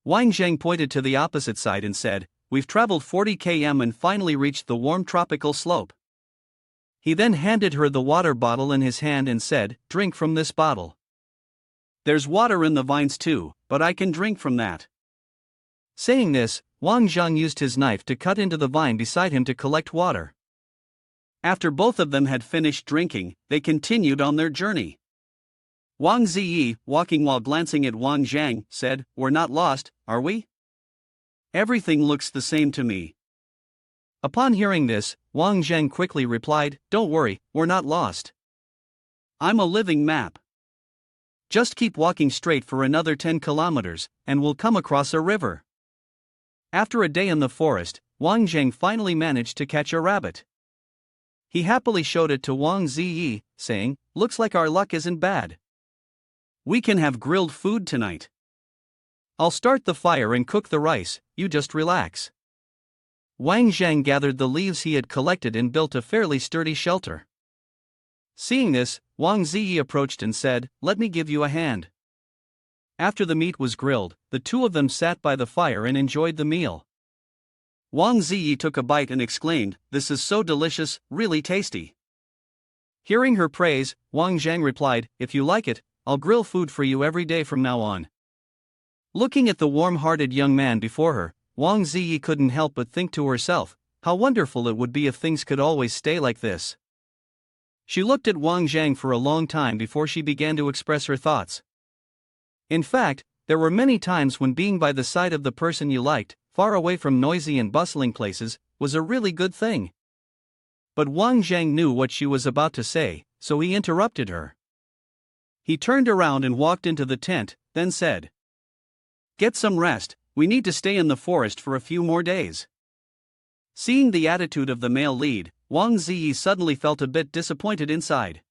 Wang Zheng pointed to the opposite side and said, "We've traveled 40 km and finally reached the warm tropical slope." He then handed her the water bottle in his hand and said, "Drink from this bottle. There's water in the vines too, but I can drink from that." Saying this, Wang Jang used his knife to cut into the vine beside him to collect water. After both of them had finished drinking, they continued on their journey. Wang Ziyi, walking while glancing at Wang Jang, said, "We're not lost, are we? Everything looks the same to me." Upon hearing this, Wang Jang quickly replied, "Don't worry, we're not lost. I'm a living map. Just keep walking straight for another 10 kilometers, and we'll come across a river." After a day in the forest, Wang Jang finally managed to catch a rabbit. He happily showed it to Wang Ziyi, saying, "Looks like our luck isn't bad. We can have grilled food tonight. I'll start the fire and cook the rice, you just relax." Wang Jang gathered the leaves he had collected and built a fairly sturdy shelter. Seeing this, Wang Ziyi approached and said, "Let me give you a hand." After the meat was grilled, the two of them sat by the fire and enjoyed the meal. Wang Ziyi took a bite and exclaimed, "This is so delicious, really tasty." Hearing her praise, Wang Jang replied, "If you like it, I'll grill food for you every day from now on." Looking at the warm-hearted young man before her, Wang Ziyi couldn't help but think to herself, how wonderful it would be if things could always stay like this. She looked at Wang Jang for a long time before she began to express her thoughts. In fact, there were many times when being by the side of the person you liked, far away from noisy and bustling places, was a really good thing. But Wang Jang knew what she was about to say, so he interrupted her. He turned around and walked into the tent, then said, "Get some rest, we need to stay in the forest for a few more days." Seeing the attitude of the male lead, Wang Ziyi suddenly felt a bit disappointed inside.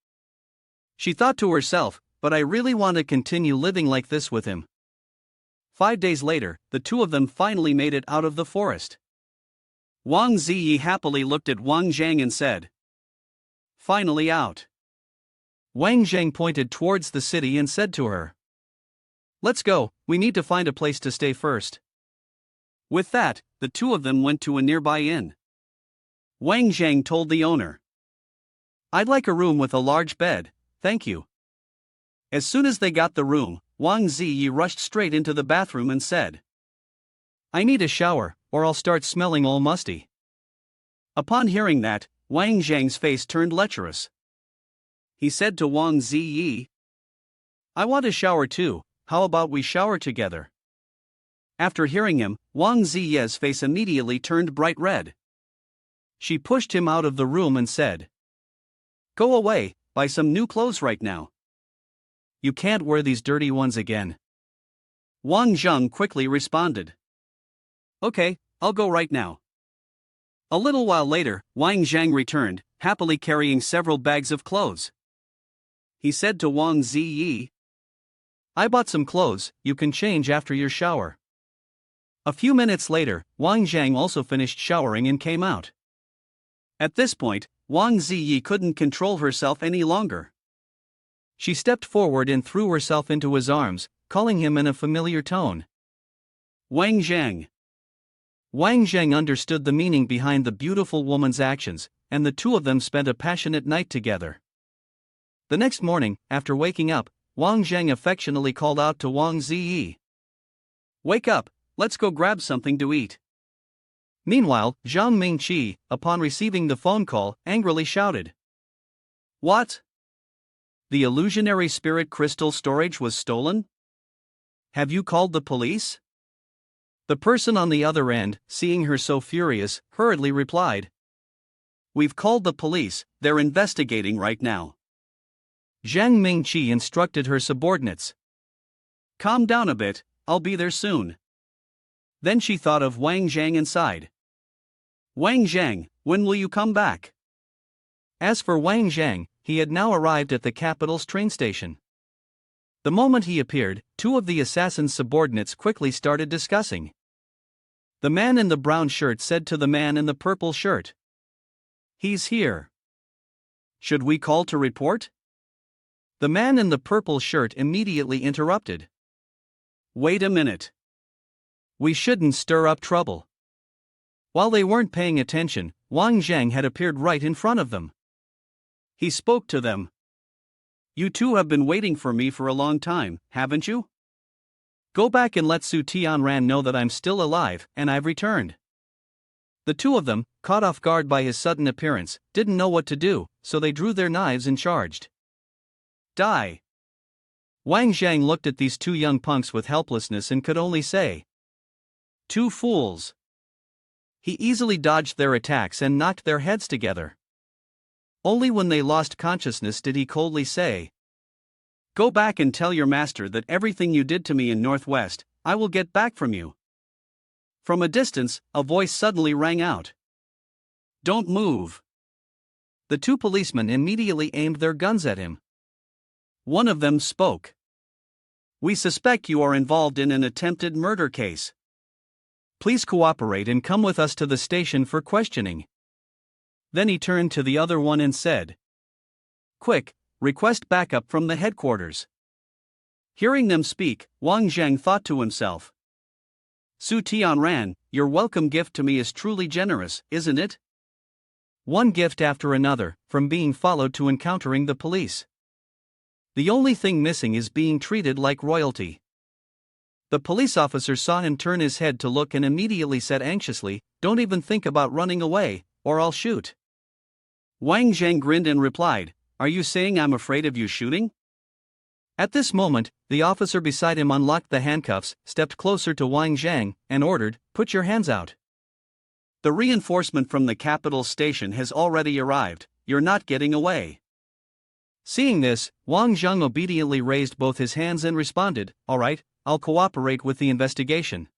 She thought to herself, "But I really want to continue living like this with him." 5 days later, the two of them finally made it out of the forest. Wang Ziyi happily looked at Wang Jang and said, "Finally out." Wang Jang pointed towards the city and said to her, "Let's go, we need to find a place to stay first." With that, the two of them went to a nearby inn. Wang Jang told the owner, "I'd like a room with a large bed, thank you." As soon as they got the room, Wang Ziyi rushed straight into the bathroom and said, "I need a shower, or I'll start smelling all musty." Upon hearing that, Wang Zhang's face turned lecherous. He said to Wang Ziyi, "I want a shower too, how about we shower together?" After hearing him, Wang Ziyi's face immediately turned bright red. She pushed him out of the room and said, "Go away, buy some new clothes right now. You can't wear these dirty ones again." Wang Jang quickly responded, "Okay, I'll go right now." A little while later, Wang Jang returned, happily carrying several bags of clothes. He said to Wang Ziyi, "I bought some clothes, you can change after your shower." A few minutes later, Wang Jang also finished showering and came out. At this point, Wang Ziyi couldn't control herself any longer. She stepped forward and threw herself into his arms, calling him in a familiar tone, "Wang Jang." Wang Jang understood the meaning behind the beautiful woman's actions, and the two of them spent a passionate night together. The next morning, after waking up, Wang Jang affectionately called out to Wang Ziyi, "Wake up, let's go grab something to eat." Meanwhile, Zhang Mingqi, upon receiving the phone call, angrily shouted, "What? The illusionary spirit crystal storage was stolen? Have you called the police?" The person on the other end, seeing her so furious, hurriedly replied, "We've called the police, they're investigating right now." Zhang Mingqi instructed her subordinates, "Calm down a bit, I'll be there soon." Then she thought of Wang Jang and sighed. "Wang Jang, when will you come back?" As for Wang Jang, he had now arrived at the capital's train station. The moment he appeared, two of the assassin's subordinates quickly started discussing. The man in the brown shirt said to the man in the purple shirt, "He's here. Should we call to report?" The man in the purple shirt immediately interrupted, "Wait a minute. We shouldn't stir up trouble." While they weren't paying attention, Wang Jang had appeared right in front of them. He spoke to them. "You two have been waiting for me for a long time, haven't you?" Go back and let Su Tianran know that I'm still alive and I've returned. The two of them, caught off guard by his sudden appearance, didn't know what to do, so they drew their knives and charged. Die! Wang Jang looked at these two young punks with helplessness and could only say, "Two fools." He easily dodged their attacks and knocked their heads together. Only when they lost consciousness did he coldly say, "Go back and tell your master that everything you did to me in Northwest, I will get back from you." From a distance, a voice suddenly rang out. "Don't move." The two policemen immediately aimed their guns at him. One of them spoke. "We suspect you are involved in an attempted murder case. Please cooperate and come with us to the station for questioning." Then he turned to the other one and said, "Quick, request backup from the headquarters." Hearing them speak, Wang Jang thought to himself, "Su Tianran, your welcome gift to me is truly generous, isn't it?" One gift after another, from being followed to encountering the police. The only thing missing is being treated like royalty. The police officer saw him turn his head to look and immediately said anxiously, "Don't even think about running away, or I'll shoot." Wang Jang grinned and replied, "Are you saying I'm afraid of you shooting?" At this moment, the officer beside him unlocked the handcuffs, stepped closer to Wang Jang, and ordered, "Put your hands out. The reinforcement from the capital station has already arrived, you're not getting away." Seeing this, Wang Jang obediently raised both his hands and responded, "All right, I'll cooperate with the investigation."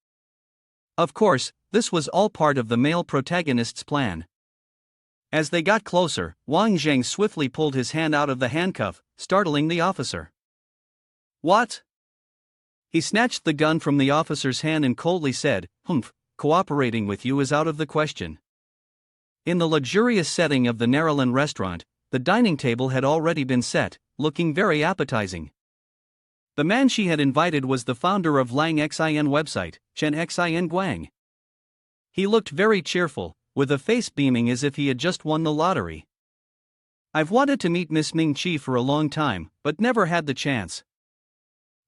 Of course, this was all part of the male protagonist's plan. As they got closer, Wang Jang swiftly pulled his hand out of the handcuff, startling the officer. "What?" He snatched the gun from the officer's hand and coldly said, "Humph, cooperating with you is out of the question." In the luxurious setting of the Narrowland restaurant, the dining table had already been set, looking very appetizing. The man she had invited was the founder of Lang Xin website, Shan Xin Guang. He looked very cheerful, with a face beaming as if he had just won the lottery. "I've wanted to meet Miss Ming Chi for a long time, but never had the chance.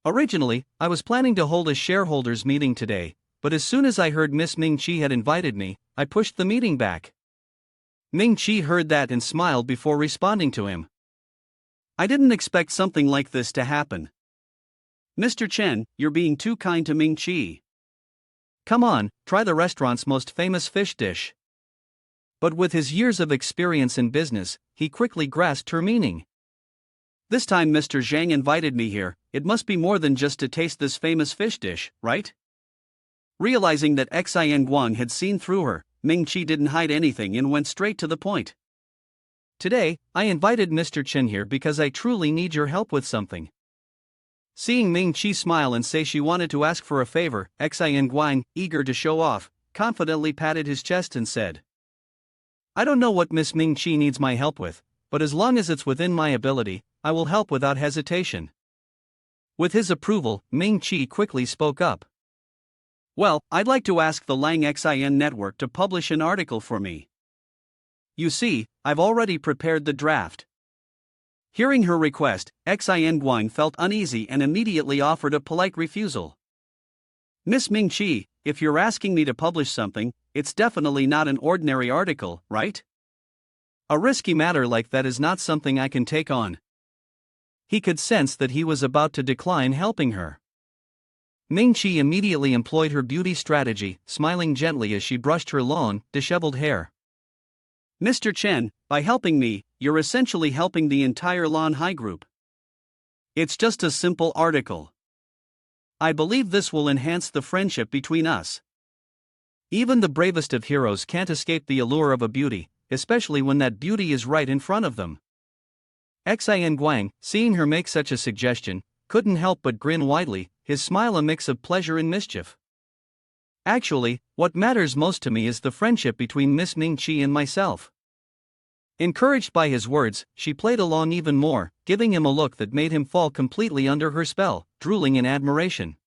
Originally, I was planning to hold a shareholders meeting today, but as soon as I heard Miss Ming Chi had invited me, I pushed the meeting back." Ming Chi heard that and smiled before responding to him. "I didn't expect something like this to happen. Mr. Chen, you're being too kind to Ming Chi. Come on, try the restaurant's most famous fish dish." But with his years of experience in business, he quickly grasped her meaning. "This time Mr. Zhang invited me here, it must be more than just to taste this famous fish dish, right?" Realizing that Xin Guang had seen through her, Ming Chi didn't hide anything and went straight to the point. "Today, I invited Mr. Chen here because I truly need your help with something." Seeing Ming Chi smile and say she wanted to ask for a favor, Xin Guang, eager to show off, confidently patted his chest and said, "I don't know what Miss Ming Chi needs my help with, but as long as it's within my ability, I will help without hesitation." With his approval, Ming Chi quickly spoke up. "Well, I'd like to ask the Lang Xin network to publish an article for me. You see, I've already prepared the draft." Hearing her request, Xin Guang felt uneasy and immediately offered a polite refusal. "Miss Ming Chi, if you're asking me to publish something, it's definitely not an ordinary article, right? A risky matter like that is not something I can take on." He could sense that he was about to decline helping her. Ming Chi immediately employed her beauty strategy, smiling gently as she brushed her long, disheveled hair. "Mr. Chen, by helping me, you're essentially helping the entire Lan Hai group. It's just a simple article. I believe this will enhance the friendship between us. Even the bravest of heroes can't escape the allure of a beauty, especially when that beauty is right in front of them." Xin Guang, seeing her make such a suggestion, couldn't help but grin widely, his smile a mix of pleasure and mischief. "Actually, what matters most to me is the friendship between Miss Ming Chi and myself." Encouraged by his words, she played along even more, giving him a look that made him fall completely under her spell, drooling in admiration.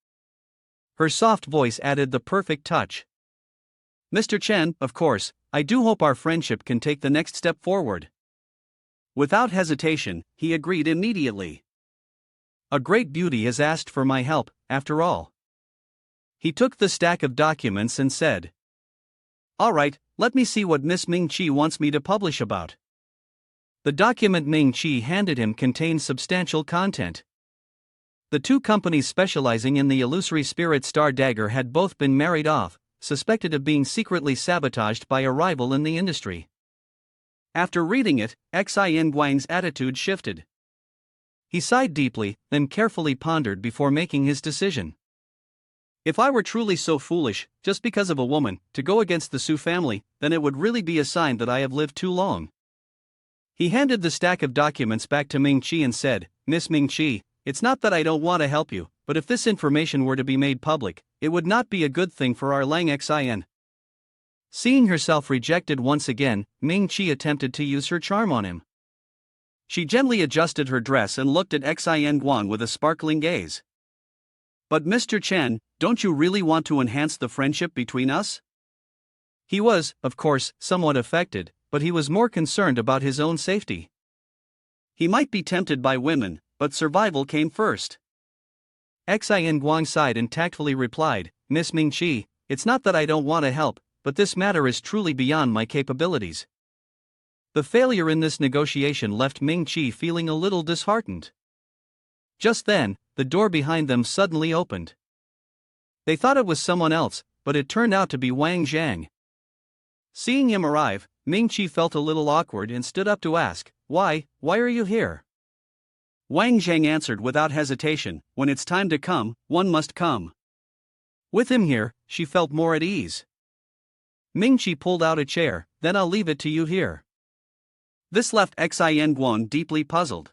Her soft voice added the perfect touch. "Mr. Chen, of course, I do hope our friendship can take the next step forward." Without hesitation, he agreed immediately. "A great beauty has asked for my help, after all. He took the stack of documents and said, "Alright, let me see what Miss Ming Chi wants me to publish about." The document Ming Chi handed him contained substantial content. The two companies specializing in the illusory spirit Star Dagger had both been married off, suspected of being secretly sabotaged by a rival in the industry. After reading it, Xin Guang's attitude shifted. He sighed deeply, then carefully pondered before making his decision. If I were truly so foolish, just because of a woman, to go against the Su family, then it would really be a sign that I have lived too long. He handed the stack of documents back to Ming Chi and said, "Miss Ming Chi, it's not that I don't want to help you, but if this information were to be made public, it would not be a good thing for our Lang Xin." Seeing herself rejected once again, Ming Chi attempted to use her charm on him. She gently adjusted her dress and looked at Xin Guang with a sparkling gaze. "But Mr. Chen, don't you really want to enhance the friendship between us?" He was, of course, somewhat affected, but he was more concerned about his own safety. He might be tempted by women, but survival came first. Xin Guang sighed and tactfully replied, "Miss Ming Chi, it's not that I don't want to help, but this matter is truly beyond my capabilities." The failure in this negotiation left Ming Chi feeling a little disheartened. Just then, the door behind them suddenly opened. They thought it was someone else, but it turned out to be Wang Jang. Seeing him arrive, Ming Chi felt a little awkward and stood up to ask, Why are you here?" Wang Jang answered without hesitation, "When it's time to come, one must come." With him here, she felt more at ease. Ming Chi pulled out a chair, "Then I'll leave it to you here." This left Xin Guang deeply puzzled.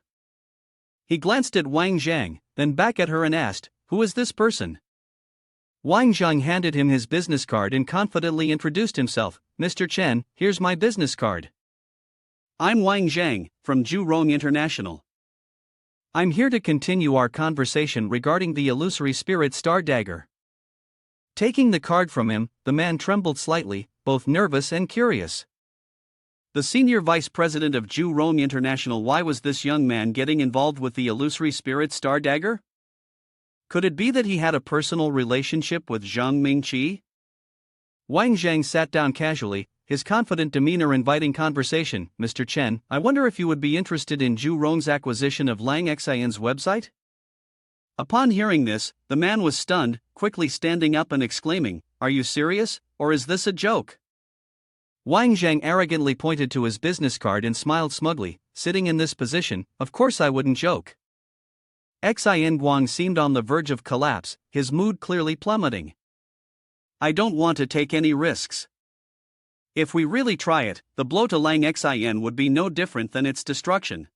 He glanced at Wang Jang, then back at her and asked, "Who is this person?" Wang Jang handed him his business card and confidently introduced himself, "Mr. Chen, here's my business card. I'm Wang Jang, from Zhurong International. I'm here to continue our conversation regarding the illusory spirit Star Dagger." Taking the card from him, the man trembled slightly, both nervous and curious. The senior vice president of Zhurong International. Why was this young man getting involved with the illusory spirit Star Dagger? Could it be that he had a personal relationship with Zhang Mingqi? Wang Zhang sat down casually, his confident demeanor inviting conversation. "Mr. Chen, I wonder if you would be interested in Zhurong's acquisition of Lang Xian's website?" Upon hearing this, the man was stunned, quickly standing up and exclaiming, "Are you serious, or is this a joke?" Wang Zhang arrogantly pointed to his business card and smiled smugly, "Sitting in this position, of course I wouldn't joke." Xin Guang seemed on the verge of collapse, his mood clearly plummeting. "I don't want to take any risks. If we really try it, the blow to Lang Xin would be no different than its destruction."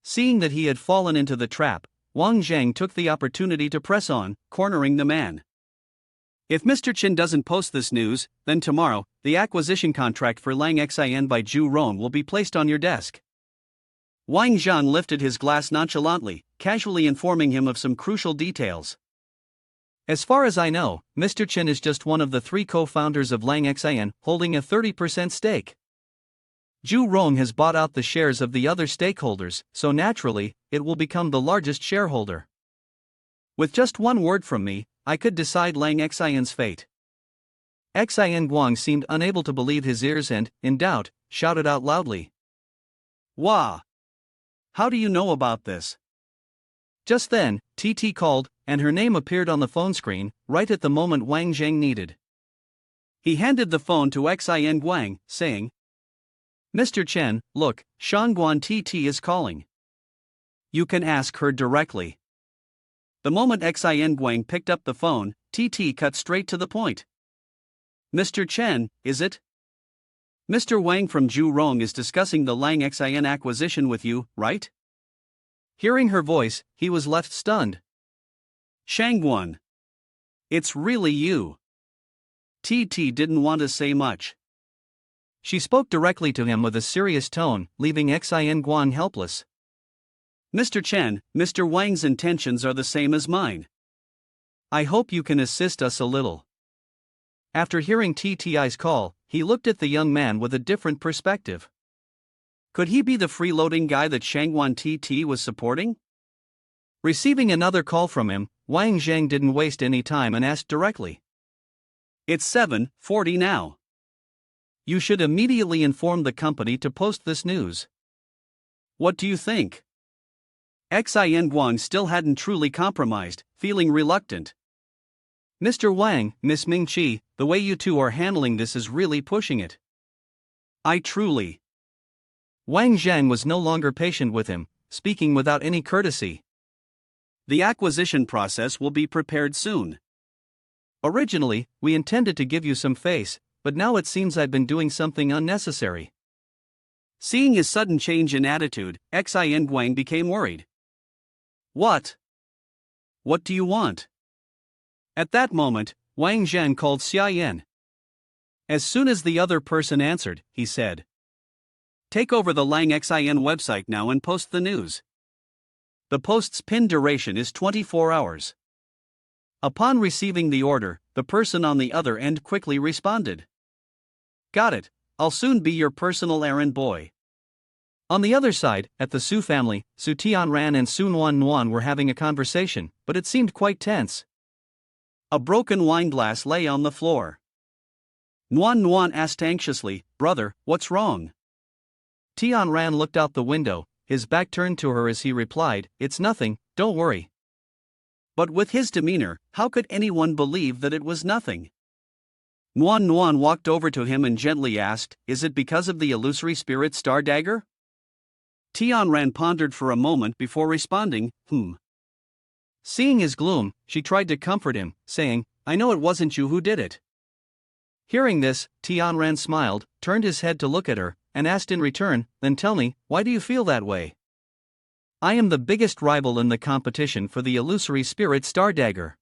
Seeing that he had fallen into the trap, Wang Zhang took the opportunity to press on, cornering the man. "If Mr. Chen doesn't post this news, then tomorrow, the acquisition contract for Lang Xin by Zhurong will be placed on your desk." Wang Zhang lifted his glass nonchalantly, casually informing him of some crucial details. "As far as I know, Mr. Chen is just one of the 3 co-founders of Lang Xin, holding a 30% stake. Zhurong has bought out the shares of the other stakeholders, so naturally, it will become the largest shareholder. With just one word from me, I could decide Lang Xin's fate." Xin Guang seemed unable to believe his ears and, in doubt, shouted out loudly, "Wah! How do you know about this?" Just then, Titi called, and her name appeared on the phone screen, right at the moment Wang Zhang needed. He handed the phone to Xin Guang, saying, "Mr. Chen, look, Shangguan Titi is calling. You can ask her directly." The moment Xin Guang picked up the phone, Titi cut straight to the point. "Mr. Chen, is it? Mr. Wang from Zhurong is discussing the Lang Xin acquisition with you, right?" Hearing her voice, he was left stunned. "Shangguan. It's really you." Titi didn't want to say much. She spoke directly to him with a serious tone, leaving Xin Guang helpless. "Mr. Chen, Mr. Wang's intentions are the same as mine. I hope you can assist us a little." After hearing TTI's call, he looked at the young man with a different perspective. Could he be the freeloading guy that Shangguan TT was supporting? Receiving another call from him, Wang Jang didn't waste any time and asked directly. It's 7:40 now. You should immediately inform the company to post this news. What do you think? Xin Guang still hadn't truly compromised, feeling reluctant. Mr. Wang, Miss Ming-Chi, the way you two are handling this is really pushing it. I truly. Wang Jang was no longer patient with him, speaking without any courtesy. The acquisition process will be prepared soon. Originally, we intended to give you some face, but now it seems I've been doing something unnecessary. Seeing his sudden change in attitude, Xin Guang became worried. What? What do you want? At that moment, Wang Zhan called Xia Yan. As soon as the other person answered, he said, Take over the Lang Xin website now and post the news. The post's pin duration is 24 hours. Upon receiving the order, the person on the other end quickly responded. Got it, I'll soon be your personal errand boy. On the other side, at the Su family, Su Tianran and Sun Wan were having a conversation, but it seemed quite tense. A broken wine glass lay on the floor. Nuan asked anxiously, Brother, what's wrong? Tianran looked out the window, his back turned to her as he replied, It's nothing, don't worry. But with his demeanor, how could anyone believe that it was nothing? Nuan walked over to him and gently asked, Is it because of the illusory spirit star dagger? Tianran pondered for a moment before responding, Seeing his gloom, she tried to comfort him, saying, I know it wasn't you who did it. Hearing this, Tianran smiled, turned his head to look at her, and asked in return, Then tell me, why do you feel that way? I am the biggest rival in the competition for the illusory spirit star dagger.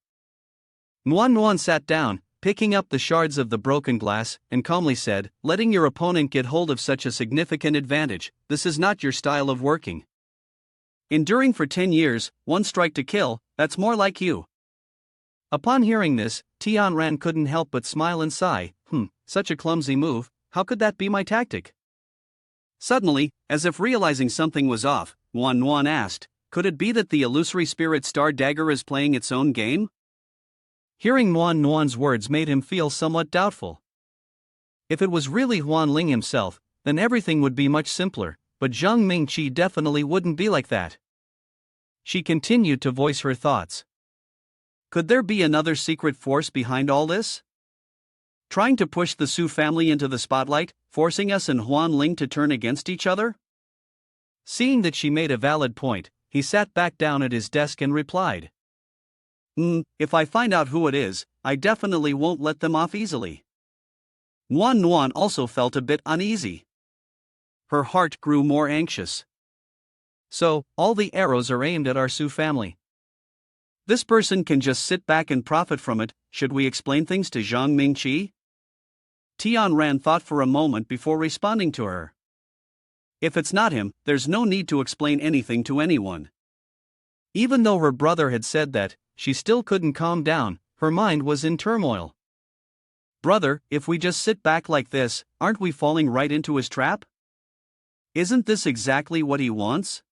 Nuan sat down, picking up the shards of the broken glass, and calmly said, Letting your opponent get hold of such a significant advantage, this is not your style of working. Enduring for 10 years, one strike to kill, that's more like you. Upon hearing this, Tianran couldn't help but smile and sigh, such a clumsy move, how could that be my tactic? Suddenly, as if realizing something was off, Nuan asked, Could it be that the illusory spirit star dagger is playing its own game? Hearing Nuan's words made him feel somewhat doubtful. If it was really Huan Ling himself, then everything would be much simpler, but Zhang Mingqi definitely wouldn't be like that. She continued to voice her thoughts. Could there be another secret force behind all this? Trying to push the Su family into the spotlight, forcing us and Huan Ling to turn against each other? Seeing that she made a valid point, he sat back down at his desk and replied. If I find out who it is, I definitely won't let them off easily. Nuan also felt a bit uneasy. Her heart grew more anxious. So, all the arrows are aimed at our Su family. This person can just sit back and profit from it, should we explain things to Zhang Mingqi? Tianran thought for a moment before responding to her. If it's not him, there's no need to explain anything to anyone. Even though her brother had said that, she still couldn't calm down, her mind was in turmoil. Brother, if we just sit back like this, aren't we falling right into his trap? Isn't this exactly what he wants?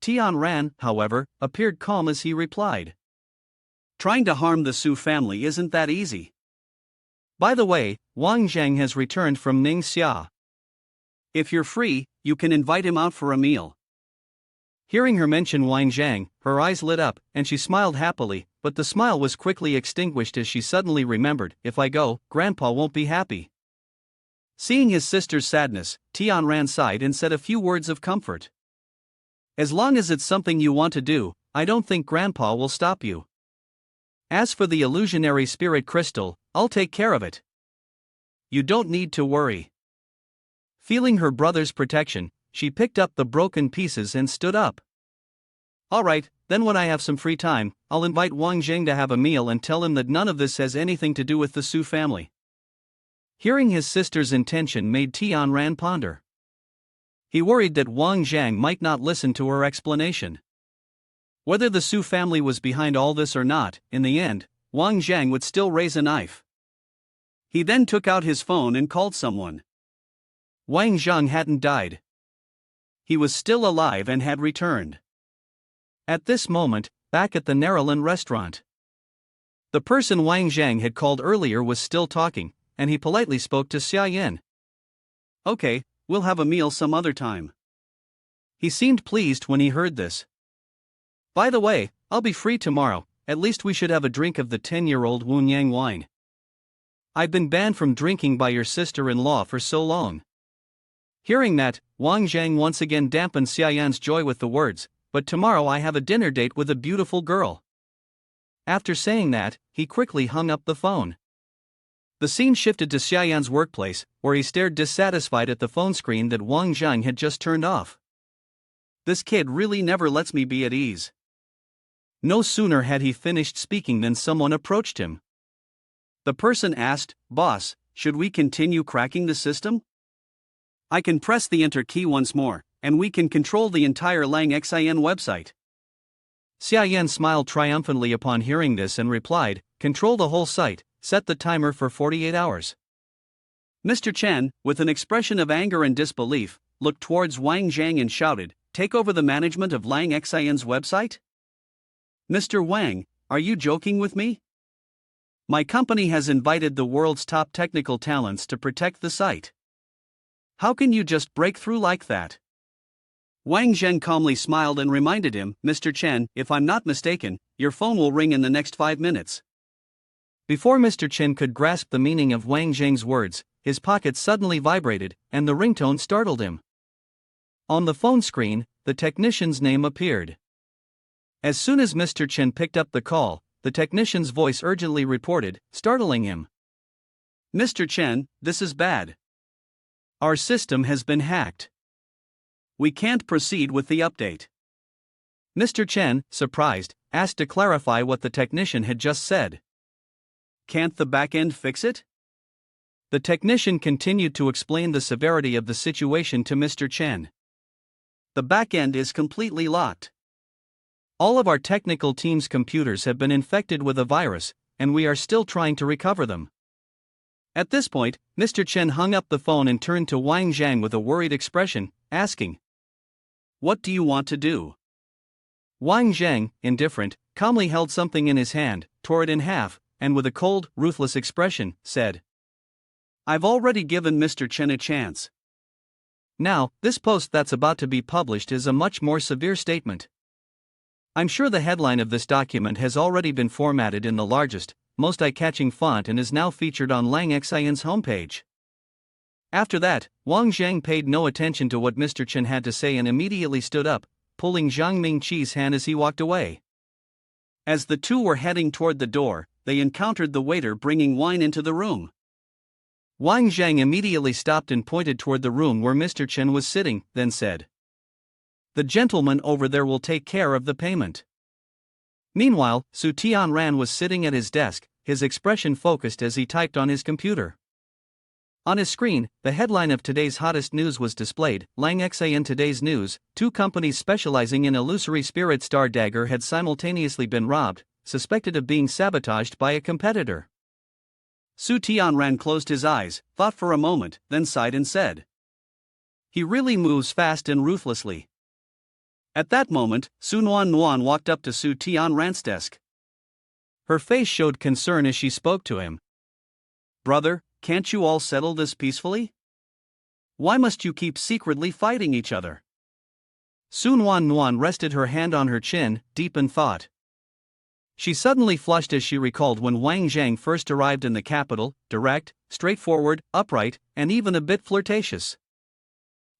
Tianran, however, appeared calm as he replied. Trying to harm the Su family isn't that easy. By the way, Wang Jang has returned from Ningxia. If you're free, you can invite him out for a meal. Hearing her mention Wang Jang, her eyes lit up, and she smiled happily, but the smile was quickly extinguished as she suddenly remembered, If I go, Grandpa won't be happy. Seeing his sister's sadness, Tianran sighed and said a few words of comfort. As long as it's something you want to do, I don't think Grandpa will stop you. As for the illusionary spirit crystal, I'll take care of it. You don't need to worry. Feeling her brother's protection, she picked up the broken pieces and stood up. All right, then when I have some free time, I'll invite Wang Jing to have a meal and tell him that none of this has anything to do with the Su family. Hearing his sister's intention made Tianran ponder. He worried that Wang Zhang might not listen to her explanation. Whether the Su family was behind all this or not, in the end, Wang Zhang would still raise a knife. He then took out his phone and called someone. Wang Zhang hadn't died. He was still alive and had returned. At this moment, back at the Nerolin restaurant. The person Wang Jang had called earlier was still talking, and he politely spoke to Xia Yan. Okay, we'll have a meal some other time. He seemed pleased when he heard this. By the way, I'll be free tomorrow, at least we should have a drink of the 10-year-old Wunyang wine. I've been banned from drinking by your sister-in-law for so long. Hearing that, Wang Jang once again dampened Xia Yan's joy with the words, but tomorrow I have a dinner date with a beautiful girl. After saying that, he quickly hung up the phone. The scene shifted to Xia Yan's workplace, where he stared dissatisfied at the phone screen that Wang Jang had just turned off. This kid really never lets me be at ease. No sooner had he finished speaking than someone approached him. The person asked, "Boss, should we continue cracking the system? I can press the enter key once more, and we can control the entire Lang Xin website." Xia Yan smiled triumphantly upon hearing this and replied, "Control the whole site, set the timer for 48 hours. Mr. Chen, with an expression of anger and disbelief, looked towards Wang Jang and shouted, "Take over the management of Lang Xin's website? Mr. Wang, are you joking with me? My company has invited the world's top technical talents to protect the site. How can you just break through like that?" Wang Zheng calmly smiled and reminded him, "Mr. Chen, if I'm not mistaken, your phone will ring in the next 5 minutes. Before Mr. Chen could grasp the meaning of Wang Zheng's words, his pocket suddenly vibrated, and the ringtone startled him. On the phone screen, the technician's name appeared. As soon as Mr. Chen picked up the call, the technician's voice urgently reported, startling him. "Mr. Chen, this is bad. Our system has been hacked. We can't proceed with the update." Mr. Chen, surprised, asked to clarify what the technician had just said. "Can't the backend fix it?" The technician continued to explain the severity of the situation to Mr. Chen. "The backend is completely locked. All of our technical team's computers have been infected with a virus, and we are still trying to recover them." At this point, Mr. Chen hung up the phone and turned to Wang Jang with a worried expression, asking, "What do you want to do?" Wang Jang, indifferent, calmly held something in his hand, tore it in half, and with a cold, ruthless expression, said, "I've already given Mr. Chen a chance. Now, this post that's about to be published is a much more severe statement. I'm sure the headline of this document has already been formatted in the largest, most eye-catching font and is now featured on Lang Xin's homepage." After that, Wang Zhang paid no attention to what Mr. Chen had to say and immediately stood up, pulling Zhang Mingqi's hand as he walked away. As the two were heading toward the door, they encountered the waiter bringing wine into the room. Wang Zhang immediately stopped and pointed toward the room where Mr. Chen was sitting, then said, "The gentleman over there will take care of the payment." Meanwhile, Su Tianran was sitting at his desk, his expression focused as he typed on his computer. On his screen, the headline of today's hottest news was displayed, Lang Xin Today's News, two companies specializing in illusory spirit Star Dagger had simultaneously been robbed, suspected of being sabotaged by a competitor. Su Tianran closed his eyes, thought for a moment, then sighed and said, "He really moves fast and ruthlessly." At that moment, Sun Wan walked up to Su Tianran's desk. Her face showed concern as she spoke to him. "Brother, can't you all settle this peacefully? Why must you keep secretly fighting each other?" Sun Wan rested her hand on her chin, deep in thought. She suddenly flushed as she recalled when Wang Zhang first arrived in the capital, direct, straightforward, upright, and even a bit flirtatious.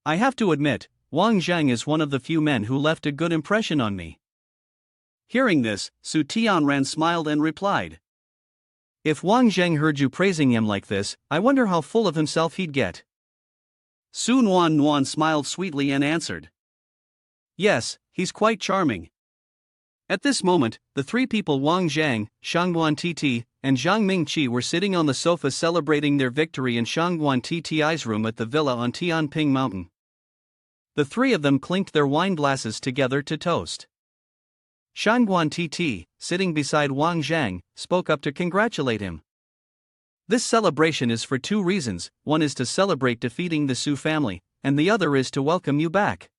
"I have to admit, Wang Zhang is one of the few men who left a good impression on me." Hearing this, Su Tianran smiled and replied, "If Wang Zhang heard you praising him like this, I wonder how full of himself he'd get." Sun Wan smiled sweetly and answered, "Yes, he's quite charming." At this moment, the three people Wang Jang, Shangguan Titi, and Zhang Mingqi were sitting on the sofa celebrating their victory in Shangguan Tti's room at the villa on Tianping Mountain. The three of them clinked their wine glasses together to toast. Shangguan Titi, sitting beside Wang Zhang, spoke up to congratulate him. "This celebration is for two reasons, one is to celebrate defeating the Su family, and the other is to welcome you back."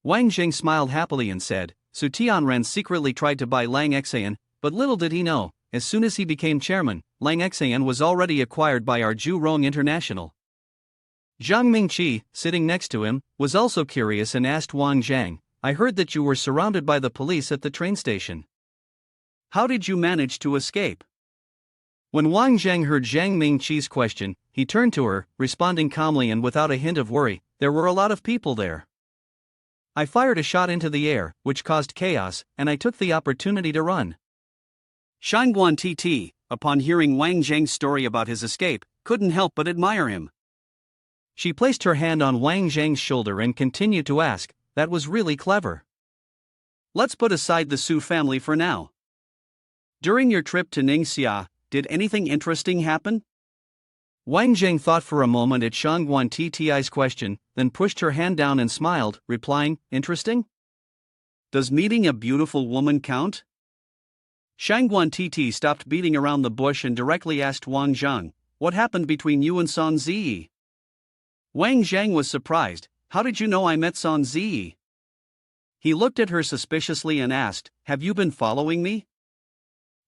Wang Jing smiled happily and said, Su Tianren secretly tried to buy Lang Xan, but little did he know, as soon as he became chairman, Lang Xan was already acquired by Arju Rong International. Zhang Mingqi, sitting next to him, was also curious and asked Wang Jang, I heard that you were surrounded by the police at the train station. How did you manage to escape? When Wang Jang heard Zhang Mingqi's question, he turned to her, responding calmly and without a hint of worry, there were a lot of people there. I fired a shot into the air, which caused chaos, and I took the opportunity to run. Shan Titi, upon hearing Wang Jang's story about his escape, couldn't help but admire him. She placed her hand on Wang Zhang's shoulder and continued to ask, that was really clever. Let's put aside the Su family for now. During your trip to Ningxia, did anything interesting happen? Wang Jang thought for a moment at Shangguan Tti's question, then pushed her hand down and smiled, replying, interesting? Does meeting a beautiful woman count? Shangguan Titi stopped beating around the bush and directly asked Wang Jang, what happened between you and Sun Ziyi? Wang Jang was surprised, how did you know I met Sun Ziyi? He looked at her suspiciously and asked, have you been following me?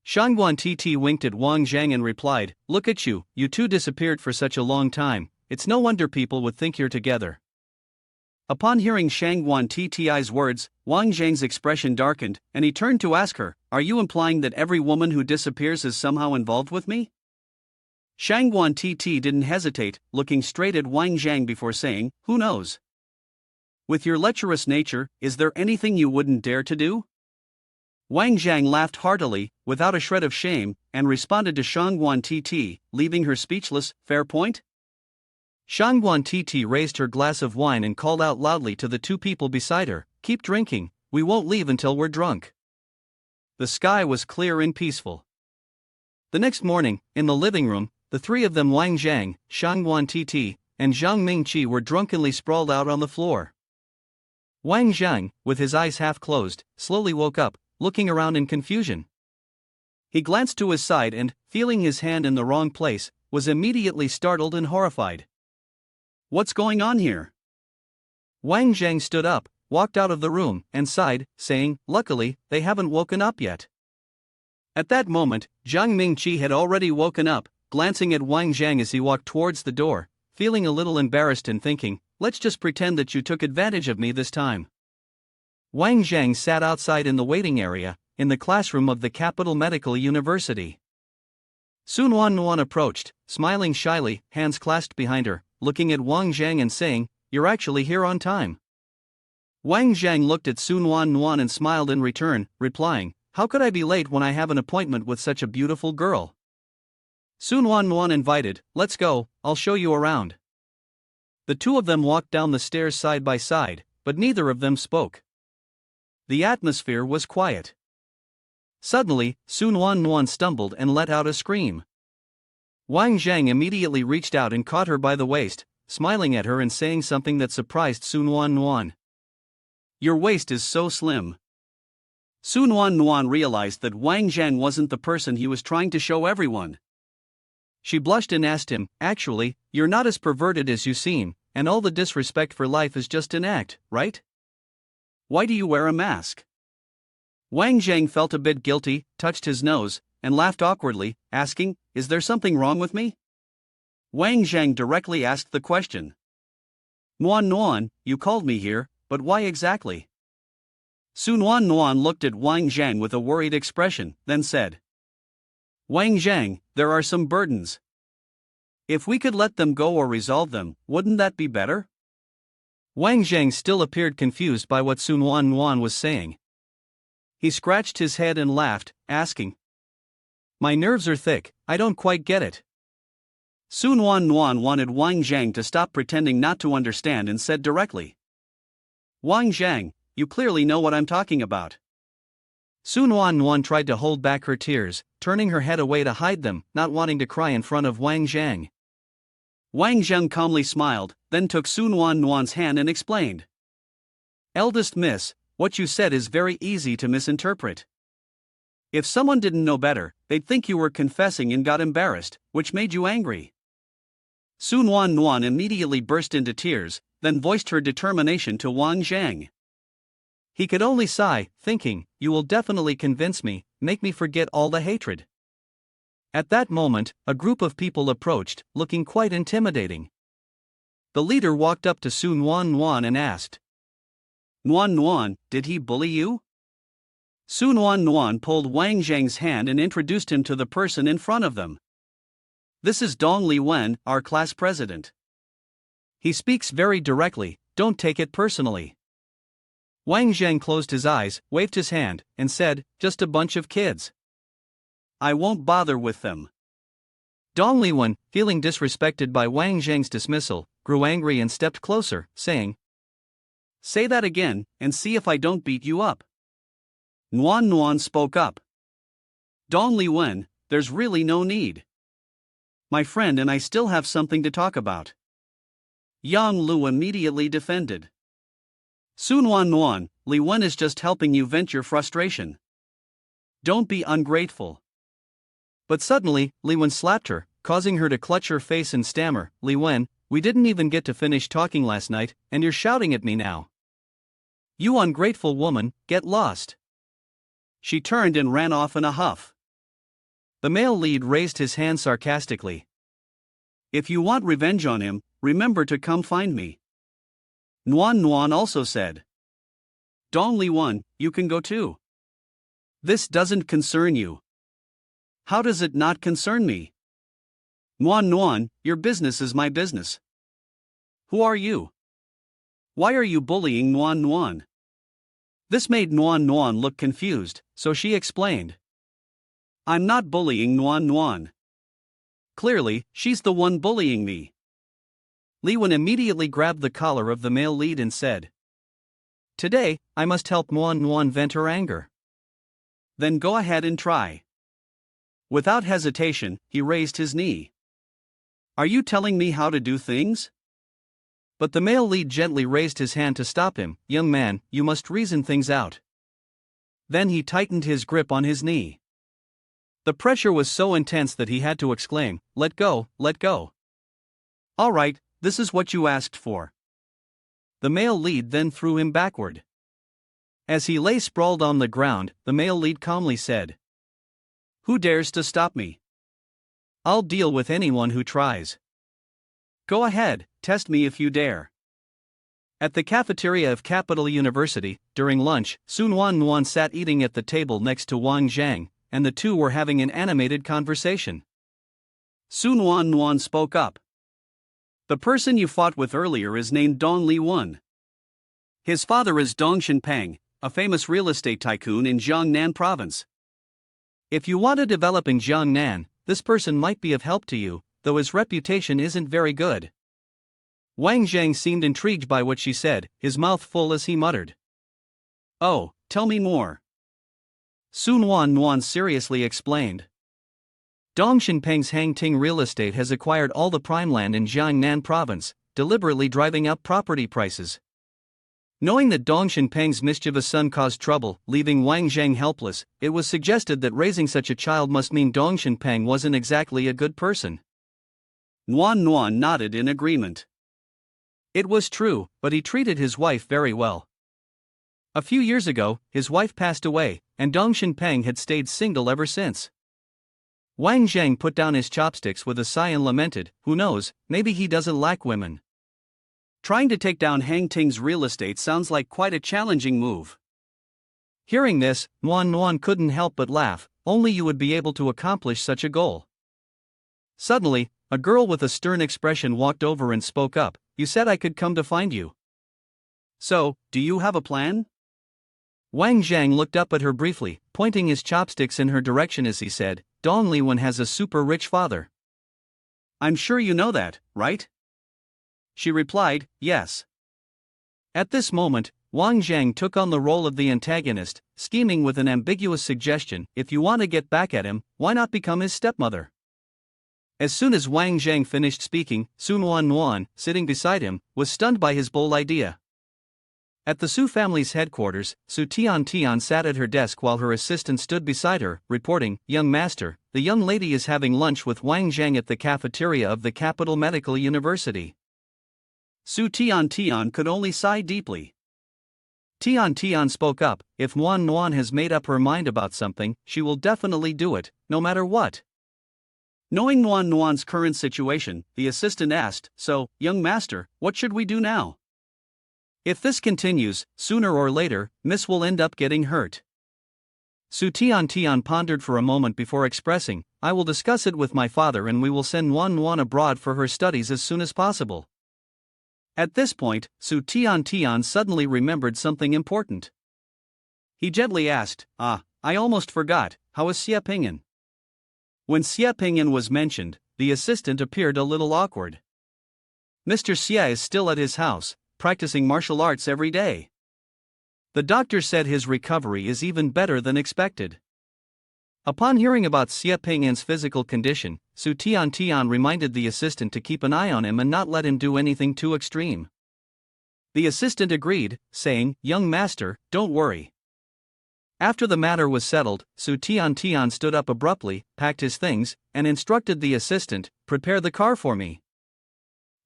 Shangguan Titi winked at Wang Jang and replied, look at you, you two disappeared for such a long time, it's no wonder people would think you're together. Upon hearing Shangguan Tti's words, Wang Jang's expression darkened, and he turned to ask her, are you implying that every woman who disappears is somehow involved with me? Shangguan Titi didn't hesitate, looking straight at Wang Jang before saying, who knows? With your lecherous nature, is there anything you wouldn't dare to do? Wang Jang laughed heartily, without a shred of shame, and responded to Shangguan Titi, leaving her speechless, fair point? Shangguan Titi raised her glass of wine and called out loudly to the two people beside her, keep drinking, we won't leave until we're drunk. The sky was clear and peaceful. The next morning, in the living room, the three of them Wang Jang, Shangguan Titi, and Zhang Mingqi were drunkenly sprawled out on the floor. Wang Jang, with his eyes half closed, slowly woke up, looking around in confusion. He glanced to his side and, feeling his hand in the wrong place, was immediately startled and horrified. What's going on here? Wang Jang stood up, walked out of the room, and sighed, saying, luckily, they haven't woken up yet. At that moment, Zhang Mingqi had already woken up, glancing at Wang Jang as he walked towards the door, feeling a little embarrassed and thinking, let's just pretend that you took advantage of me this time. Wang Jang sat outside in the waiting area, in the classroom of the Capital Medical University. Sun Wan approached, smiling shyly, hands clasped behind her, looking at Wang Jang and saying, you're actually here on time. Wang Jang looked at Sun Wan and smiled in return, replying, how could I be late when I have an appointment with such a beautiful girl? Sun Wan invited, let's go, I'll show you around. The two of them walked down the stairs side by side, but neither of them spoke. The atmosphere was quiet. Suddenly, Sun Wan stumbled and let out a scream. Wang Jang immediately reached out and caught her by the waist, smiling at her and saying something that surprised Sun Wan. Your waist is so slim. Sun Wan realized that Wang Jang wasn't the person he was trying to show everyone. She blushed and asked him, actually, you're not as perverted as you seem, and all the disrespect for life is just an act, right? Why do you wear a mask? Wang Jang felt a bit guilty, touched his nose, and laughed awkwardly, asking, is there something wrong with me? Wang Jang directly asked the question. Nuan, you called me here, but why exactly? Sun Wan looked at Wang Jang with a worried expression, then said, Wang Jang, there are some burdens. If we could let them go or resolve them, wouldn't that be better? Wang Jang still appeared confused by what Sun Wan was saying. He scratched his head and laughed, asking, my nerves are thick, I don't quite get it. Sun Wan wanted Wang Jang to stop pretending not to understand and said directly, Wang Jang, you clearly know what I'm talking about. Sun Wan tried to hold back her tears, turning her head away to hide them, not wanting to cry in front of Wang Jang. Wang Jang calmly smiled, then took Sun Wan's hand and explained. Eldest miss, what you said is very easy to misinterpret. If someone didn't know better, they'd think you were confessing and got embarrassed, which made you angry. Sun Wan immediately burst into tears, then voiced her determination to Wang Jang. He could only sigh, thinking, "You will definitely convince me, make me forget all the hatred." At that moment, a group of people approached, looking quite intimidating. The leader walked up to Sun Wan and asked, "Wan, did he bully you?" Sun Wan pulled Wang Jang's hand and introduced him to the person in front of them. "This is Dong Li Wen, our class president. He speaks very directly, don't take it personally." Wang Jang closed his eyes, waved his hand, and said, "Just a bunch of kids. I won't bother with them." Dong Li Wen, feeling disrespected by Wang Zhang's dismissal, grew angry and stepped closer, saying, "Say that again, and see if I don't beat you up." Nuan spoke up. "Dong Li Wen, there's really no need. My friend and I still have something to talk about." Yang Lu immediately defended. "Sun Wan, Li Wen is just helping you vent your frustration. Don't be ungrateful." But suddenly, Li Wen slapped her, causing her to clutch her face and stammer, "Li Wen, we didn't even get to finish talking last night, and you're shouting at me now. You ungrateful woman, get lost." She turned and ran off in a huff. The male lead raised his hand sarcastically. "If you want revenge on him, remember to come find me." Nuan also said, "Dong Li Wen, you can go too. This doesn't concern you." "How does it not concern me?" Nuan, your business is my business. Who are you? Why are you bullying Nuan? This made Nuan look confused, so she explained, "I'm not bullying Nuan. Clearly, she's the one bullying me." Li Wen immediately grabbed the collar of the male lead and said, "Today, I must help Nuan vent her anger." "Then go ahead and try." Without hesitation, he raised his knee. "Are you telling me how to do things?" But the male lead gently raised his hand to stop him. "Young man, you must reason things out." Then he tightened his grip on his knee. The pressure was so intense that he had to exclaim, "Let go, let go." "All right, this is what you asked for." The male lead then threw him backward. As he lay sprawled on the ground, the male lead calmly said, "Who dares to stop me? I'll deal with anyone who tries. Go ahead, test me if you dare." At the cafeteria of Capital University, during lunch, Sun Wan sat eating at the table next to Wang Jang, and the two were having an animated conversation. Sun Wan spoke up. "The person you fought with earlier is named Dong Li Wen. His father is Dong Shinpeng, a famous real estate tycoon in Jiangnan province. If you want to develop in Jiangnan, this person might be of help to you, though his reputation isn't very good." Wang Jang seemed intrigued by what she said, his mouth full as he muttered, "Oh, tell me more." Sun Wan seriously explained. Dong Shinpeng's Hangting Real Estate has acquired all the prime land in Jiangnan province, deliberately driving up property prices. Knowing that Dong Shinpeng's mischievous son caused trouble, leaving Wang Jang helpless, it was suggested that raising such a child must mean Dong Shinpeng wasn't exactly a good person. Nuan nodded in agreement. It was true, but he treated his wife very well. A few years ago, his wife passed away, and Dong Shinpeng had stayed single ever since. Wang Jang put down his chopsticks with a sigh and lamented, "Who knows, maybe he doesn't lack women." Trying to take down Hangting's real estate sounds like quite a challenging move. Hearing this, Nuan couldn't help but laugh. Only you would be able to accomplish such a goal. Suddenly, a girl with a stern expression walked over and spoke up, "You said I could come to find you. So, do you have a plan?" Wang Jang looked up at her briefly, pointing his chopsticks in her direction as he said, "Dong Li Wen has a super rich father." "I'm sure you know that, right?" She replied, "Yes." At this moment, Wang Jang took on the role of the antagonist, scheming with an ambiguous suggestion, "If you want to get back at him, why not become his stepmother?" As soon as Wang Jang finished speaking, Sun Wan, sitting beside him, was stunned by his bold idea. At the Su family's headquarters, Su Tian sat at her desk while her assistant stood beside her, reporting, "Young master, the young lady is having lunch with Wang Jang at the cafeteria of the Capital Medical University." Su Tian could only sigh deeply. Tian spoke up, if Wan has made up her mind about something, she will definitely do it, no matter what. Knowing Wan's current situation, the assistant asked, so, young master, what should we do now? If this continues, sooner or later, Miss will end up getting hurt. Tian pondered for a moment before expressing, I will discuss it with my father and we will send Wan abroad for her studies as soon as possible. At this point, Tian suddenly remembered something important. He gently asked, I almost forgot, how is Xie Pingyan? When Xie Pingyan was mentioned, the assistant appeared a little awkward. Mr. Xie is still at his house, practicing martial arts every day. The doctor said his recovery is even better than expected. Upon hearing about Xie Pingyan's physical condition, Tian reminded the assistant to keep an eye on him and not let him do anything too extreme. The assistant agreed, saying, young master, don't worry. After the matter was settled, Tian stood up abruptly, packed his things, and instructed the assistant, prepare the car for me.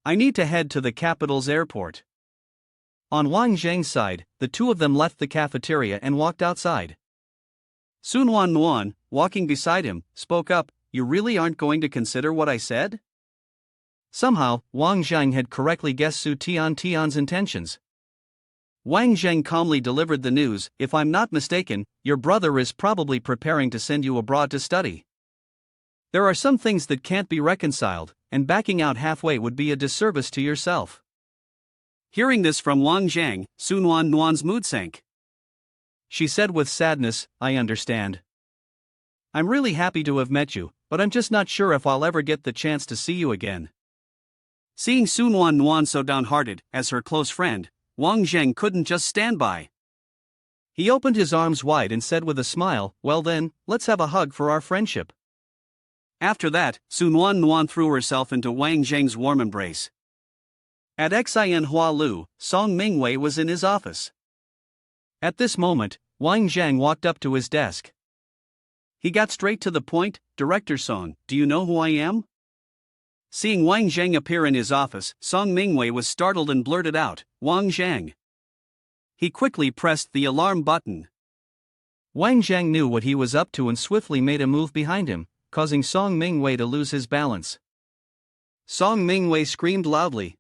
I need to head to the capital's airport. On Wang Jang's side, the two of them left the cafeteria and walked outside. Sun Wan, walking beside him, spoke up, you really aren't going to consider what I said? Somehow, Wang Jang had correctly guessed Tian's intentions. Wang Jang calmly delivered the news, if I'm not mistaken, your brother is probably preparing to send you abroad to study. There are some things that can't be reconciled, and backing out halfway would be a disservice to yourself. Hearing this from Wang Jang, Sun Wan's mood sank. She said with sadness, I understand. I'm really happy to have met you, but I'm just not sure if I'll ever get the chance to see you again. Seeing Sun Wan so downhearted, as her close friend, Wang Jang couldn't just stand by. He opened his arms wide and said with a smile, well then, let's have a hug for our friendship. After that, Sun Wan threw herself into Wang Jang's warm embrace. At Xin Hua Lu, Song Mingwei was in his office. At this moment, Wang Jang walked up to his desk. He got straight to the point, Director Song, do you know who I am? Seeing Wang Jang appear in his office, Song Mingwei was startled and blurted out, Wang Jang. He quickly pressed the alarm button. Wang Jang knew what he was up to and swiftly made a move behind him, causing Song Mingwei to lose his balance. Song Mingwei screamed loudly.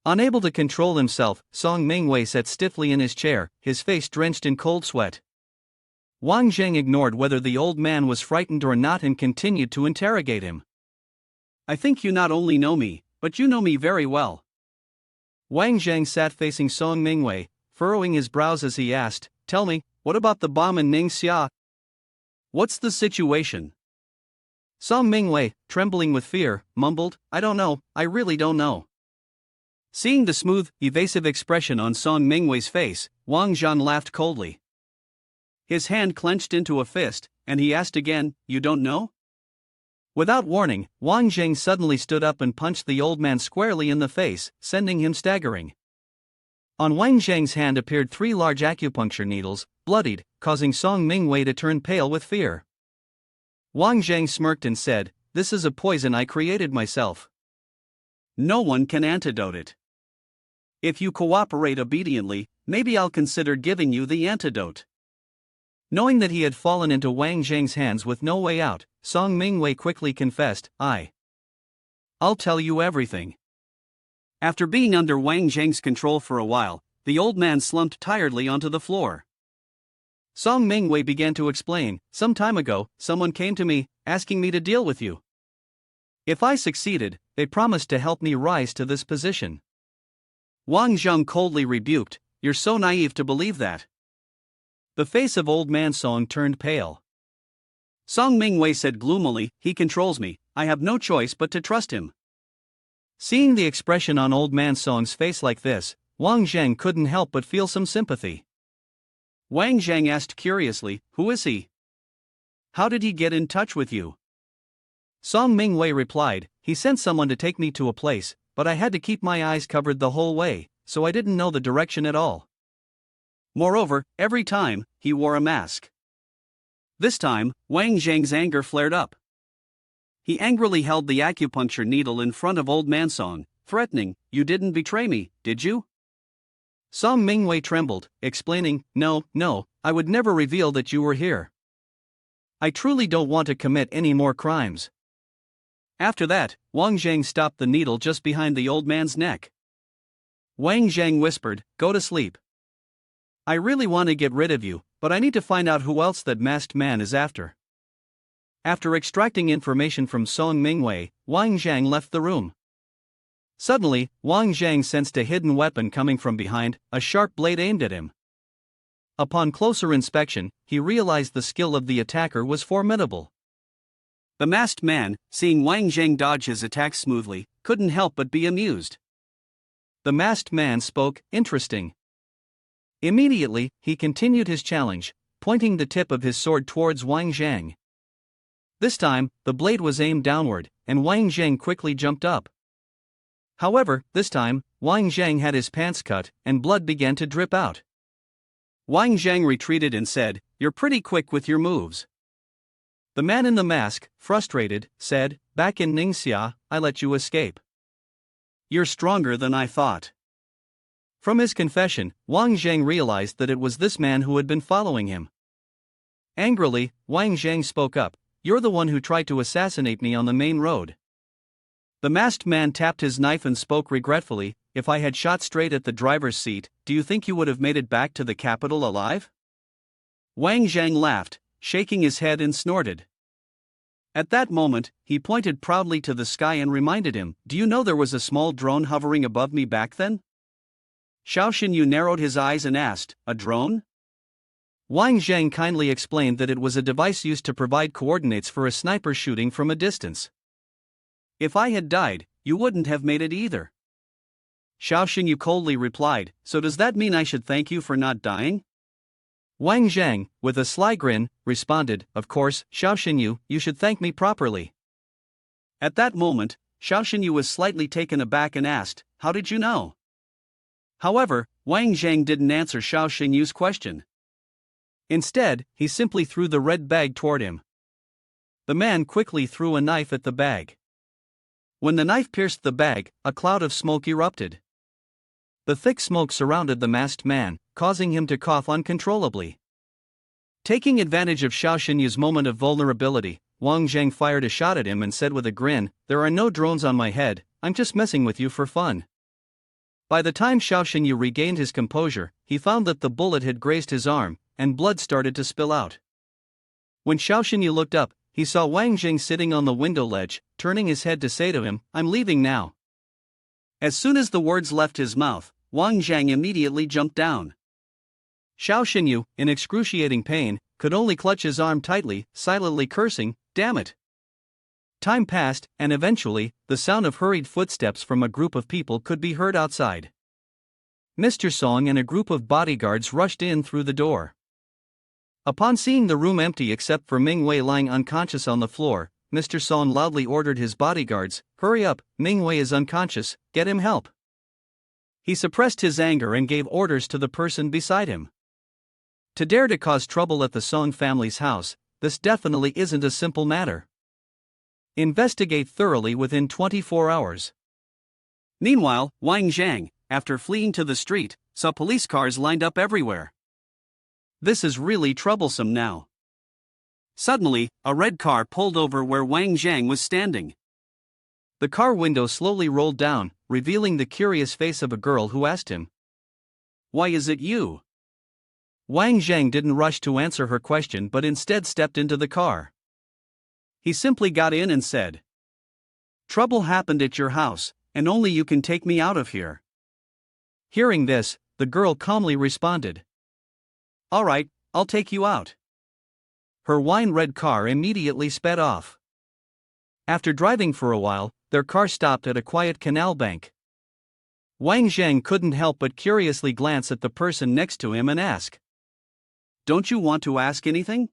Unable to control himself, Song Mingwei sat stiffly in his chair, his face drenched in cold sweat. Wang Jang ignored whether the old man was frightened or not and continued to interrogate him. I think you not only know me, but you know me very well. Wang Jang sat facing Song Mingwei, furrowing his brows as he asked, tell me, what about the bomb in Ningxia? What's the situation? Song Mingwei, trembling with fear, mumbled, I don't know, I really don't know. Seeing the smooth, evasive expression on Song Mingwei's face, Wang Jang laughed coldly. His hand clenched into a fist, and he asked again, you don't know? Without warning, Wang Jang suddenly stood up and punched the old man squarely in the face, sending him staggering. On Wang Zhang's hand appeared 3 large acupuncture needles, bloodied, causing Song Mingwei to turn pale with fear. Wang Jang smirked and said, this is a poison I created myself. No one can antidote it. If you cooperate obediently, maybe I'll consider giving you the antidote. Knowing that he had fallen into Wang Zhang's hands with no way out, Song Mingwei quickly confessed, I'll tell you everything. After being under Wang Zhang's control for a while, the old man slumped tiredly onto the floor. Song Mingwei began to explain, some time ago, someone came to me, asking me to deal with you. If I succeeded, they promised to help me rise to this position. Wang Jang coldly rebuked, you're so naive to believe that. The face of old man Song turned pale. Song Mingwei said gloomily, he controls me, I have no choice but to trust him. Seeing the expression on old man Song's face like this, Wang Jang couldn't help but feel some sympathy. Wang Jang asked curiously, who is he? How did he get in touch with you? Song Mingwei replied, he sent someone to take me to a place, but I had to keep my eyes covered the whole way, so I didn't know the direction at all. Moreover, every time, he wore a mask. This time, Wang Zhang's anger flared up. He angrily held the acupuncture needle in front of old man Song, threatening, you didn't betray me, did you? Song Mingwei trembled, explaining, No, I would never reveal that you were here. I truly don't want to commit any more crimes. After that, Wang Jang stopped the needle just behind the old man's neck. Wang Jang whispered, Go to sleep. I really want to get rid of you, but I need to find out who else that masked man is after. After extracting information from Song Mingwei, Wang Jang left the room. Suddenly, Wang Jang sensed a hidden weapon coming from behind, a sharp blade aimed at him. Upon closer inspection, he realized the skill of the attacker was formidable. The masked man, seeing Wang Jang dodge his attack smoothly, couldn't help but be amused. The masked man spoke, Interesting. Immediately, he continued his challenge, pointing the tip of his sword towards Wang Jang. This time, the blade was aimed downward, and Wang Jang quickly jumped up. However, this time, Wang Jang had his pants cut, and blood began to drip out. Wang Jang retreated and said, You're pretty quick with your moves. The man in the mask, frustrated, said, Back in Ningxia, I let you escape. You're stronger than I thought. From his confession, Wang Jang realized that it was this man who had been following him. Angrily, Wang Jang spoke up, You're the one who tried to assassinate me on the main road. The masked man tapped his knife and spoke regretfully, If I had shot straight at the driver's seat, do you think you would have made it back to the capital alive? Wang Jang laughed, shaking his head and snorted. At that moment, he pointed proudly to the sky and reminded him, Do you know there was a small drone hovering above me back then? Xiao Yu narrowed his eyes and asked, A drone? Wang Jang kindly explained that it was a device used to provide coordinates for a sniper shooting from a distance. If I had died, you wouldn't have made it either. Xiao Yu coldly replied, So does that mean I should thank you for not dying? Wang Jang, with a sly grin, responded, Of course, Xiao Yu, you should thank me properly. At that moment, Xiao Yu was slightly taken aback and asked, How did you know? However, Wang Jang didn't answer Xiao Yu's question. Instead, he simply threw the red bag toward him. The man quickly threw a knife at the bag. When the knife pierced the bag, a cloud of smoke erupted. The thick smoke surrounded the masked man, causing him to cough uncontrollably. Taking advantage of Xiao Yu's moment of vulnerability, Wang Jang fired a shot at him and said with a grin, There are no drones on my head, I'm just messing with you for fun. By the time Xiao Yu regained his composure, he found that the bullet had grazed his arm, and blood started to spill out. When Xiao Yu looked up, he saw Wang Jing sitting on the window ledge, turning his head to say to him, I'm leaving now. As soon as the words left his mouth, Wang Jang immediately jumped down. Xiao Yu, in excruciating pain, could only clutch his arm tightly, silently cursing, Damn it! Time passed, and eventually, the sound of hurried footsteps from a group of people could be heard outside. Mr. Song and a group of bodyguards rushed in through the door. Upon seeing the room empty except for Ming Wei lying unconscious on the floor, Mr. Song loudly ordered his bodyguards, Hurry up, Ming Wei is unconscious, get him help. He suppressed his anger and gave orders to the person beside him. To dare to cause trouble at the Song family's house, this definitely isn't a simple matter. Investigate thoroughly within 24 hours. Meanwhile, Wang Jang, after fleeing to the street, saw police cars lined up everywhere. This is really troublesome now. Suddenly, a red car pulled over where Wang Jang was standing. The car window slowly rolled down, revealing the curious face of a girl who asked him, Why is it you? Wang Jang didn't rush to answer her question but instead stepped into the car. He simply got in and said, Trouble happened at your house, and only you can take me out of here. Hearing this, the girl calmly responded, All right, I'll take you out. Her wine-red car immediately sped off. After driving for a while, their car stopped at a quiet canal bank. Wang Zhang couldn't help but curiously glance at the person next to him and ask, Don't you want to ask anything?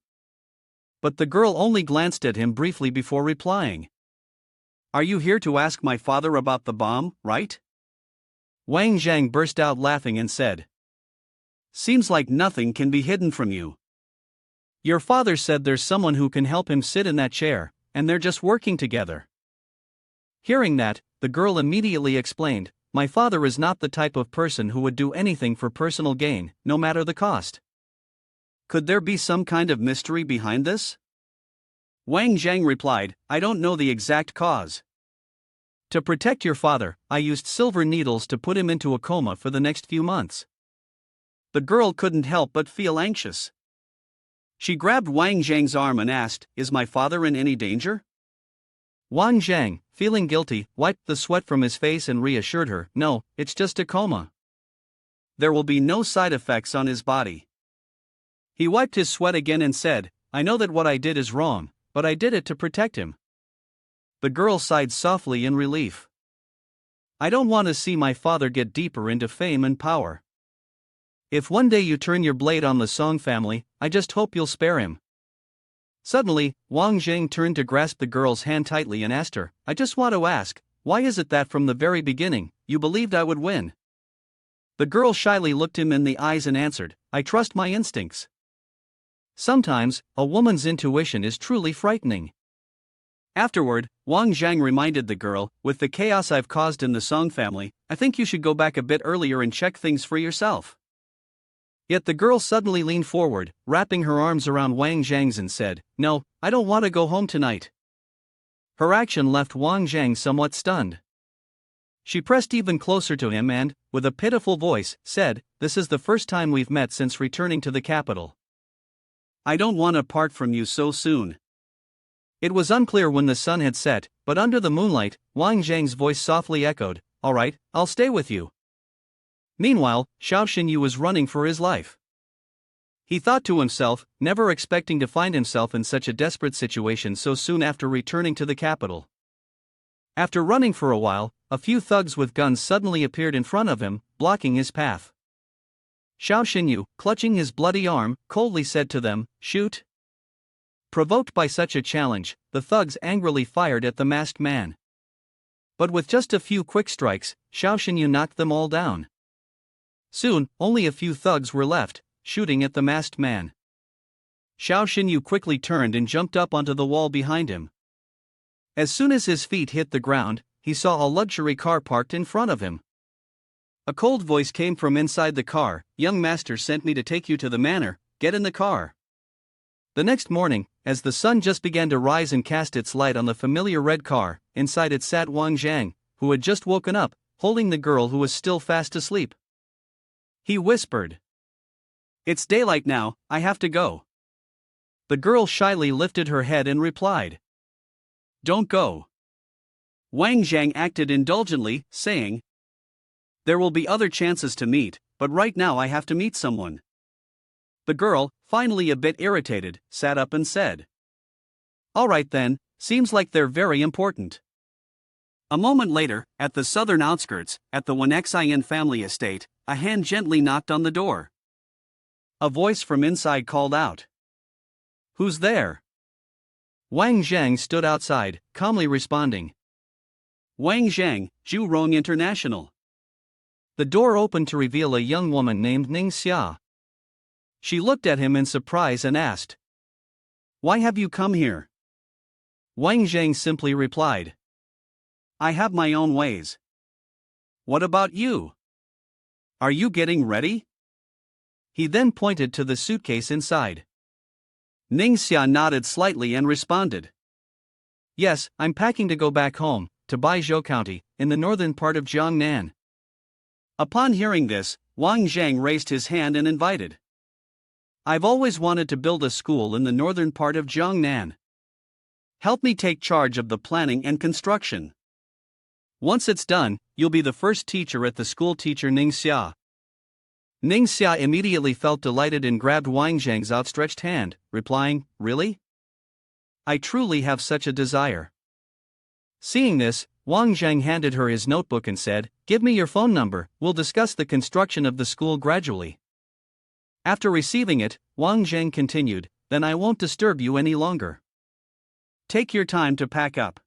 But the girl only glanced at him briefly before replying, Are you here to ask my father about the bomb, right? Wang Zhang burst out laughing and said, Seems like nothing can be hidden from you. Your father said there's someone who can help him sit in that chair, and they're just working together. Hearing that, the girl immediately explained, my father is not the type of person who would do anything for personal gain, no matter the cost. Could there be some kind of mystery behind this? Wang Jang replied, I don't know the exact cause. To protect your father, I used silver needles to put him into a coma for the next few months. The girl couldn't help but feel anxious. She grabbed Wang Zhang's arm and asked, Is my father in any danger? Wang Jang, feeling guilty, wiped the sweat from his face and reassured her, No, it's just a coma. There will be no side effects on his body. He wiped his sweat again and said, I know that what I did is wrong, but I did it to protect him. The girl sighed softly in relief. I don't want to see my father get deeper into fame and power. If one day you turn your blade on the Song family, I just hope you'll spare him. Suddenly, Wang Jing turned to grasp the girl's hand tightly and asked her, I just want to ask, why is it that from the very beginning, you believed I would win? The girl shyly looked him in the eyes and answered, I trust my instincts. Sometimes, a woman's intuition is truly frightening. Afterward, Wang Zhang reminded the girl, with the chaos I've caused in the Song family, I think you should go back a bit earlier and check things for yourself. Yet the girl suddenly leaned forward, wrapping her arms around Wang Zhang's and said, No, I don't want to go home tonight. Her action left Wang Zhang somewhat stunned. She pressed even closer to him and, with a pitiful voice, said, This is the first time we've met since returning to the capital. I don't want to part from you so soon. It was unclear when the sun had set, but under the moonlight, Wang Zhang's voice softly echoed, All right, I'll stay with you. Meanwhile, Xiao Xinyu was running for his life. He thought to himself, never expecting to find himself in such a desperate situation so soon after returning to the capital. After running for a while, a few thugs with guns suddenly appeared in front of him, blocking his path. Xiao Xinyu, clutching his bloody arm, coldly said to them, Shoot. Provoked by such a challenge, the thugs angrily fired at the masked man. But with just a few quick strikes, Xiao Xinyu knocked them all down. Soon, only a few thugs were left, shooting at the masked man. Xiao Xinyu quickly turned and jumped up onto the wall behind him. As soon as his feet hit the ground, he saw a luxury car parked in front of him. A cold voice came from inside the car, Young master sent me to take you to the manor, get in the car. The next morning, as the sun just began to rise and cast its light on the familiar red car, inside it sat Wang Zhang, who had just woken up, holding the girl who was still fast asleep. He whispered, It's daylight now, I have to go. The girl shyly lifted her head and replied, Don't go. Wang Zhang acted indulgently, saying, There will be other chances to meet, but right now I have to meet someone. The girl, finally a bit irritated, sat up and said, All right then, seems like they're very important. A moment later, at the southern outskirts, at the Wanxian family estate, a hand gently knocked on the door. A voice from inside called out, Who's there? Wang Zhang stood outside, calmly responding, Wang Zhang, Zhurong International. The door opened to reveal a young woman named Ning Xia. She looked at him in surprise and asked, Why have you come here? Wang Zhang simply replied, I have my own ways. What about you? Are you getting ready? He then pointed to the suitcase inside. Ning Xia nodded slightly and responded, Yes, I'm packing to go back home, to Baizhou County, in the northern part of Jiangnan. Upon hearing this, Wang Zhang raised his hand and invited, I've always wanted to build a school in the northern part of Jiangnan. Help me take charge of the planning and construction. Once it's done, you'll be the first teacher at the school. Teacher Ning Xia. Ning Xia immediately felt delighted and grabbed Wang Zhang's outstretched hand, replying, Really? I truly have such a desire. Seeing this, Wang Zhang handed her his notebook and said, Give me your phone number, we'll discuss the construction of the school gradually. After receiving it, Wang Zhang continued, Then I won't disturb you any longer. Take your time to pack up.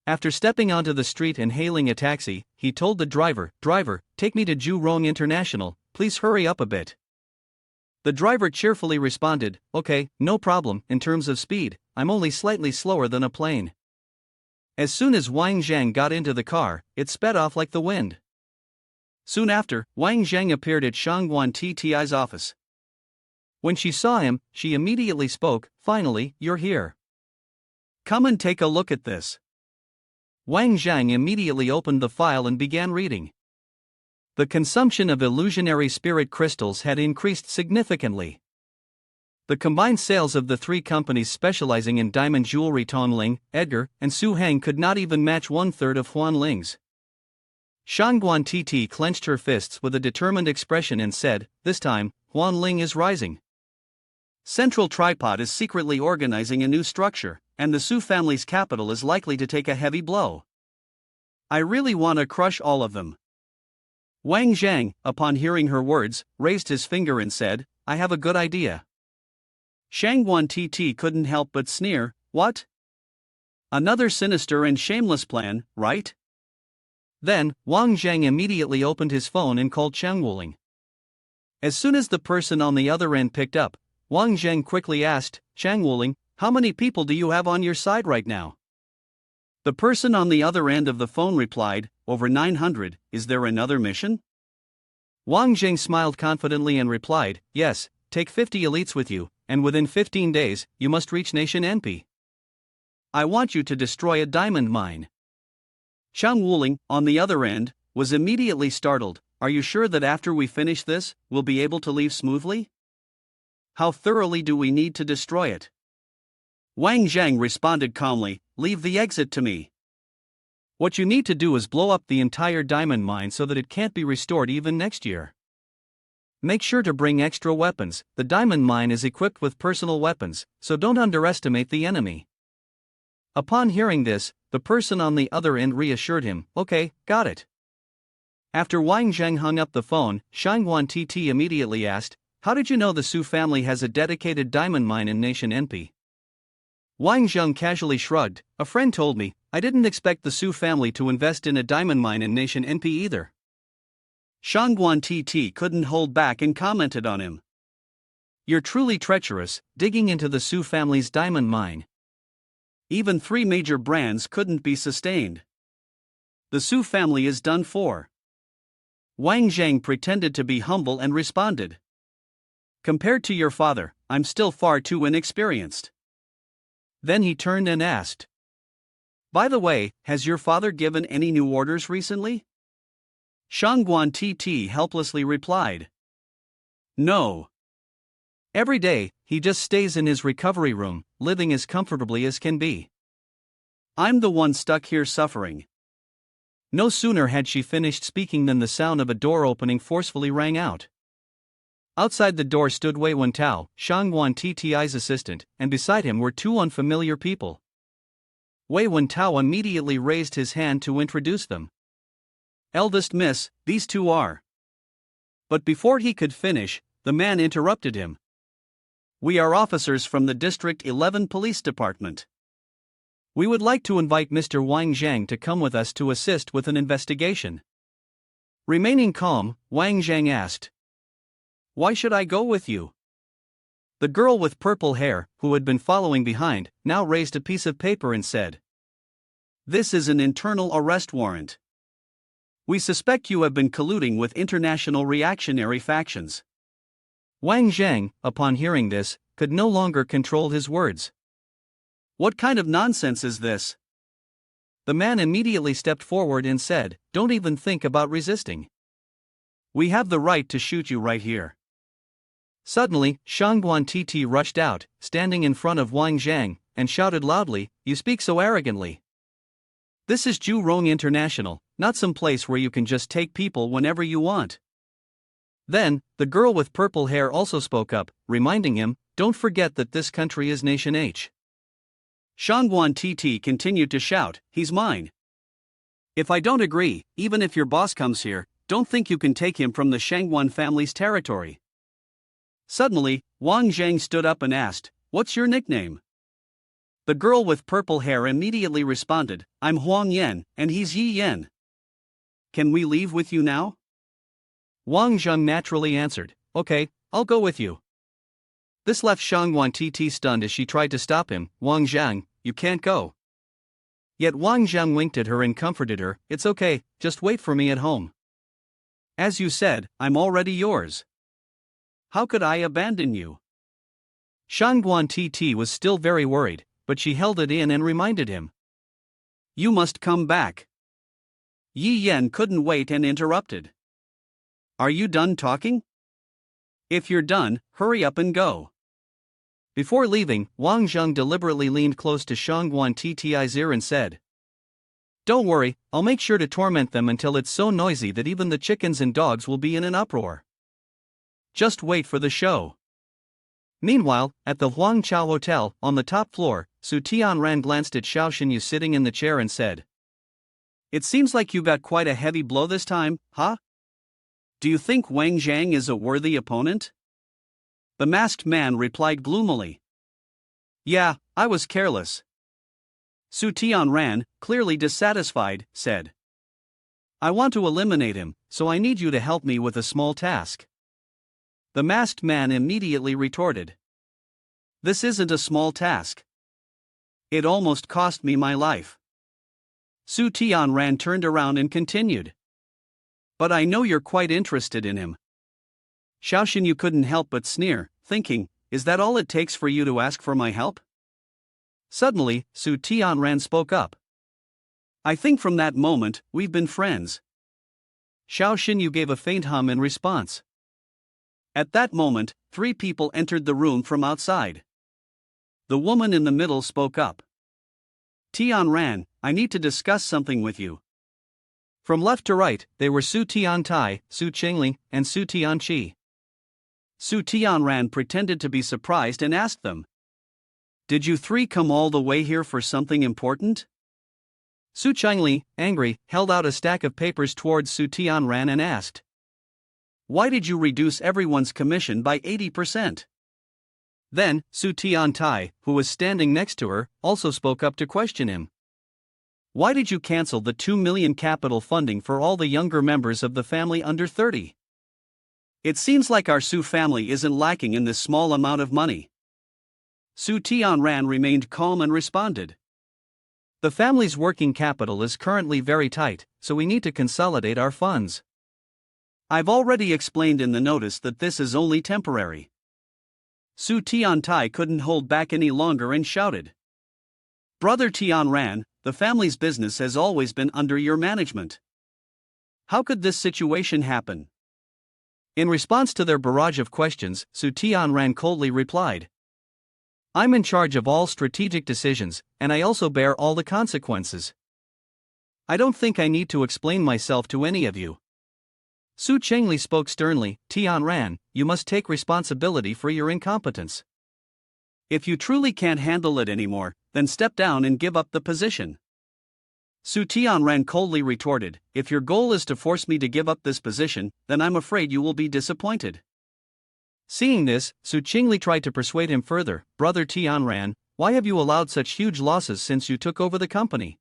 After stepping onto the street and hailing a taxi, he told the driver, Driver, take me to Zhurong International, please hurry up a bit. The driver cheerfully responded, Okay, no problem, in terms of speed, I'm only slightly slower than a plane. As soon as Wang Jang got into the car, it sped off like the wind. Soon after, Wang Jang appeared at Sun Wan Tti's office. When she saw him, she immediately spoke, "Finally, you're here. Come and take a look at this." Wang Jang immediately opened the file and began reading. The consumption of illusionary spirit crystals had increased significantly. The combined sales of the three companies specializing in diamond jewelry Tongling, Edgar, and Su Hang could not even match one-third of Huan Ling's. Shangguan Titi clenched her fists with a determined expression and said, "This time, Huan Ling is rising. Central Tripod is secretly organizing a new structure, and the Su family's capital is likely to take a heavy blow. I really want to crush all of them." Wang Jang, upon hearing her words, raised his finger and said, "I have a good idea." Shangguan Titi couldn't help but sneer, "What? Another sinister and shameless plan, right?" Then, Wang Jang immediately opened his phone and called Cheng Wuling. As soon as the person on the other end picked up, Wang Jang quickly asked, "Cheng Wuling, how many people do you have on your side right now?" The person on the other end of the phone replied, "Over 900, is there another mission?" Wang Jing smiled confidently and replied, "Yes, take 50 elites with you, and within 15 days, you must reach Nation NP. I want you to destroy a diamond mine." Cheng Wuling, on the other end, was immediately startled. "Are you sure that after we finish this, we'll be able to leave smoothly? How thoroughly do we need to destroy it?" Wang Jang responded calmly, "Leave the exit to me. What you need to do is blow up the entire diamond mine so that it can't be restored even next year. Make sure to bring extra weapons. The diamond mine is equipped with personal weapons, so don't underestimate the enemy." Upon hearing this, the person on the other end reassured him, "Okay, got it." After Wang Zheng hung up the phone, Shangguan Tt immediately asked, "How did you know the Su family has a dedicated diamond mine in Nation NP?" Wang Zheng casually shrugged, "A friend told me. I didn't expect the Su family to invest in a diamond mine in Nation NP either." Shangguan Tt couldn't hold back and commented on him. "You're truly treacherous, digging into the Su family's diamond mine. Even 3 major brands couldn't be sustained. The Su family is done for." Wang Zheng pretended to be humble and responded, "Compared to your father, I'm still far too inexperienced." Then he turned and asked, "By the way, has your father given any new orders recently?" Shangguan Tt helplessly replied, "No. Every day, he just stays in his recovery room, living as comfortably as can be. I'm the one stuck here suffering." No sooner had she finished speaking than the sound of a door opening forcefully rang out. Outside the door stood Wei Wentao, Shangguan Tti's assistant, and beside him were 2 unfamiliar people. Wei Wentao immediately raised his hand to introduce them. "Eldest miss, these 2 are." But before he could finish, the man interrupted him. "We are officers from the District 11 Police Department. We would like to invite Mr. Wang Zhang to come with us to assist with an investigation." Remaining calm, Wang Zhang asked, "Why should I go with you?" The girl with purple hair, who had been following behind, now raised a piece of paper and said, "This is an internal arrest warrant. We suspect you have been colluding with international reactionary factions." Wang Zhang, upon hearing this, could no longer control his words. "What kind of nonsense is this?" The man immediately stepped forward and said, "Don't even think about resisting. We have the right to shoot you right here." Suddenly, Shangguan Tt rushed out, standing in front of Wang Zhang, and shouted loudly, "You speak so arrogantly. This is Jurong International, not some place where you can just take people whenever you want." Then, the girl with purple hair also spoke up, reminding him, "Don't forget that this country is Nation H." Shangguan Tt continued to shout, "He's mine. If I don't agree, even if your boss comes here, don't think you can take him from the Shangguan family's territory." Suddenly, Wang Zhang stood up and asked, "What's your nickname?" The girl with purple hair immediately responded, "I'm Huang Yan, and he's Yi Yan. Can we leave with you now?" Wang Zheng naturally answered, "Okay, I'll go with you." This left Shangguan Tt stunned as she tried to stop him. "Wang Zhang, you can't go. Yet Wang Jang winked at her and comforted her, "It's okay, just wait for me at home." "As you said, I'm already yours. How could I abandon you?" Shan Titi was still very worried, but she held it in and reminded him. "You must come back." Yi Yen couldn't wait and interrupted. "Are you done talking? If you're done, hurry up and go." Before leaving, Wang Jang deliberately leaned close to Shan Titi's ear and said, "Don't worry, I'll make sure to torment them until it's so noisy that even the chickens and dogs will be in an uproar. Just wait for the show." Meanwhile, at the Huang Chao Hotel, on the top floor, Su Tianran glanced at Xiao Xinyu sitting in the chair and said, "It seems like you got quite a heavy blow this time, huh? Do you think Wang Jang is a worthy opponent?" The masked man replied gloomily. "Yeah, I was careless." Su Tianran, clearly dissatisfied, said, "I want to eliminate him, so I need you to help me with a small task." The masked man immediately retorted, "This isn't a small task. It almost cost me my life." Su Tianran turned around and continued, "But I know you're quite interested in him." Xiao Xinyu couldn't help but sneer, thinking, "Is that all it takes for you to ask for my help?" Suddenly, Su Tianran spoke up. "I think from that moment, we've been friends." Xiao Xinyu gave a faint hum in response. At that moment, 3 people entered the room from outside. The woman in the middle spoke up. "Tianran, I need to discuss something with you." From left to right, they were Su Tiantai, Su Qingli, and Su Tianqi. Su Tianran pretended to be surprised and asked them, "Did you 3 come all the way here for something important?" Su Qingli, angry, held out a stack of papers towards Su Tianran and asked, "Why did you reduce everyone's commission by 80%? Then, Su Tiantai, who was standing next to her, also spoke up to question him. "Why did you cancel the 2 million capital funding for all the younger members of the family under 30? It seems like our Su family isn't lacking in this small amount of money." Su Tianran remained calm and responded, "The family's working capital is currently very tight, so we need to consolidate our funds. I've already explained in the notice that this is only temporary." Su Tiantai couldn't hold back any longer and shouted, "Brother Tianran, the family's business has always been under your management. How could this situation happen?" In response to their barrage of questions, Su Tianran coldly replied, "I'm in charge of all strategic decisions, and I also bear all the consequences. I don't think I need to explain myself to any of you." Su Qingli spoke sternly, "Tianran, you must take responsibility for your incompetence. If you truly can't handle it anymore, then step down and give up the position." Su Tianran coldly retorted, "If your goal is to force me to give up this position, then I'm afraid you will be disappointed." Seeing this, Su Qingli tried to persuade him further, "Brother Tianran, why have you allowed such huge losses since you took over the company?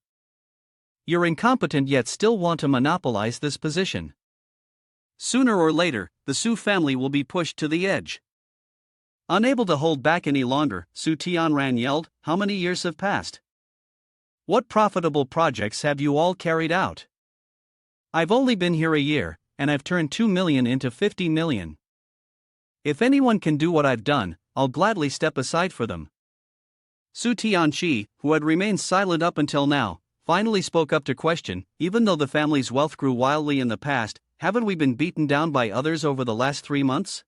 You're incompetent yet still want to monopolize this position. Sooner or later, the Su family will be pushed to the edge." Unable to hold back any longer, Su Tianran yelled, "How many years have passed? What profitable projects have you all carried out? I've only been here a year, and I've turned 2 million into 50 million. If anyone can do what I've done, I'll gladly step aside for them." Su Tianqi, who had remained silent up until now, finally spoke up to question, "Even though the family's wealth grew wildly in the past, haven't we been beaten down by others over the last 3 months?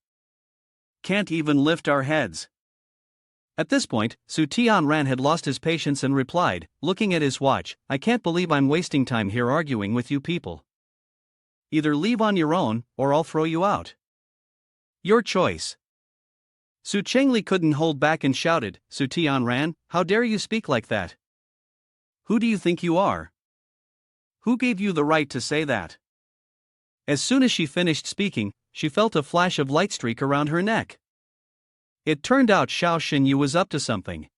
Can't even lift our heads." At this point, Su Tianran had lost his patience and replied, looking at his watch, "I can't believe I'm wasting time here arguing with you people. Either leave on your own, or I'll throw you out. Your choice." Su Qingli couldn't hold back and shouted, "Su Tianran, how dare you speak like that? Who do you think you are? Who gave you the right to say that?" As soon as she finished speaking, she felt a flash of light streak around her neck. It turned out Xiao Xinyu was up to something.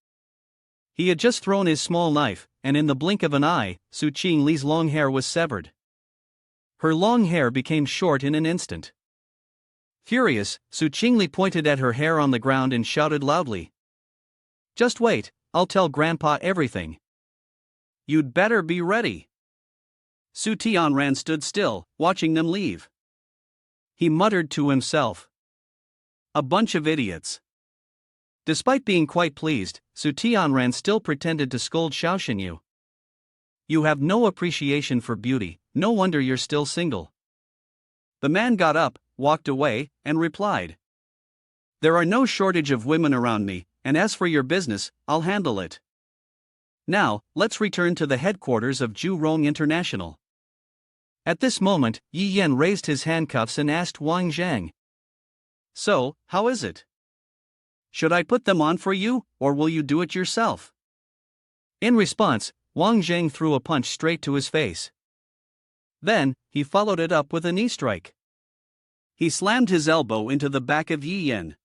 He had just thrown his small knife, and in the blink of an eye, Su Qingli's long hair was severed. Her long hair became short in an instant. Furious, Su Qingli pointed at her hair on the ground and shouted loudly, "Just wait, I'll tell Grandpa everything." You'd better be ready. Su Tianran stood still, watching them leave. He muttered to himself. A bunch of idiots. Despite being quite pleased, Su Tianran still pretended to scold Xiaoxinyu. You have no appreciation for beauty, no wonder you're still single. The man got up, walked away, and replied. There are no shortage of women around me, and as for your business, I'll handle it. Now, let's return to the headquarters of Ju Rong International. At this moment, Yi Yan raised his handcuffs and asked Wang Jang. So, how is it? Should I put them on for you, or will you do it yourself? In response, Wang Jang threw a punch straight to his face. Then, he followed it up with a knee strike. He slammed his elbow into the back of Yi Yan.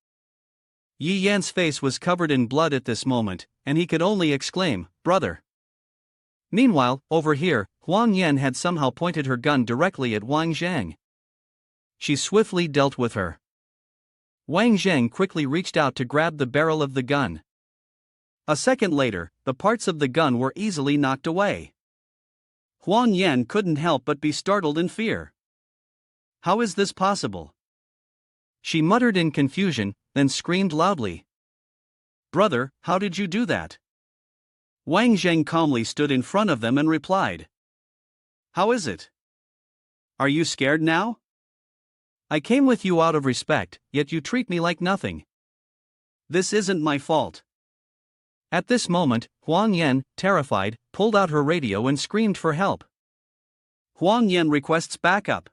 Yi Yan's face was covered in blood at this moment, and he could only exclaim, "Brother." Meanwhile, over here, Huang Yan had somehow pointed her gun directly at Wang Jang. She swiftly dealt with her. Wang Jang quickly reached out to grab the barrel of the gun. A second later, the parts of the gun were easily knocked away. Huang Yan couldn't help but be startled in fear. How is this possible? She muttered in confusion, then screamed loudly. Brother, how did you do that? Wang Zheng calmly stood in front of them and replied. How is it? Are you scared now? I came with you out of respect, yet you treat me like nothing. This isn't my fault. At this moment, Huang Yan, terrified, pulled out her radio and screamed for help. Huang Yan requests backup.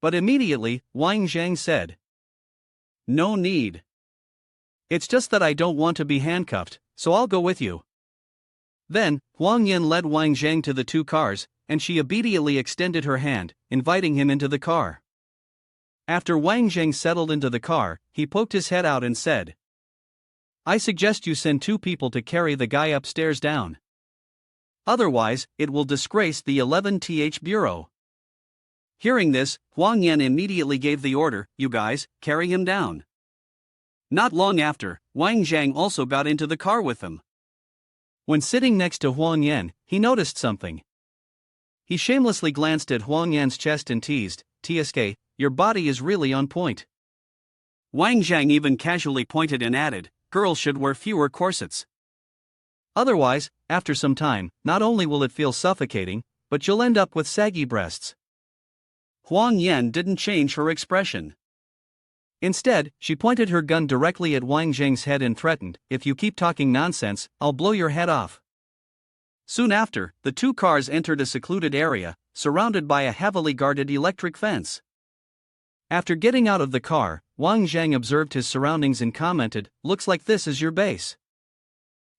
But immediately, Wang Zhang said. No need. It's just that I don't want to be handcuffed, so I'll go with you. Then, Huang Yan led Wang Zhang to the two cars, and she immediately extended her hand, inviting him into the car. After Wang Zhang settled into the car, he poked his head out and said, I suggest you send 2 people to carry the guy upstairs down. Otherwise, it will disgrace the 11th Bureau. Hearing this, Huang Yan immediately gave the order, you guys, carry him down. Not long after, Wang Zhang also got into the car with them. When sitting next to Huang Yan, he noticed something. He shamelessly glanced at Huang Yan's chest and teased, TSK, your body is really on point. Wang Zhang even casually pointed and added, girls should wear fewer corsets. Otherwise, after some time, not only will it feel suffocating, but you'll end up with saggy breasts. Huang Yan didn't change her expression. Instead, she pointed her gun directly at Wang Zhang's head and threatened, if you keep talking nonsense, I'll blow your head off. Soon after, the 2 cars entered a secluded area, surrounded by a heavily guarded electric fence. After getting out of the car, Wang Zhang observed his surroundings and commented, looks like this is your base.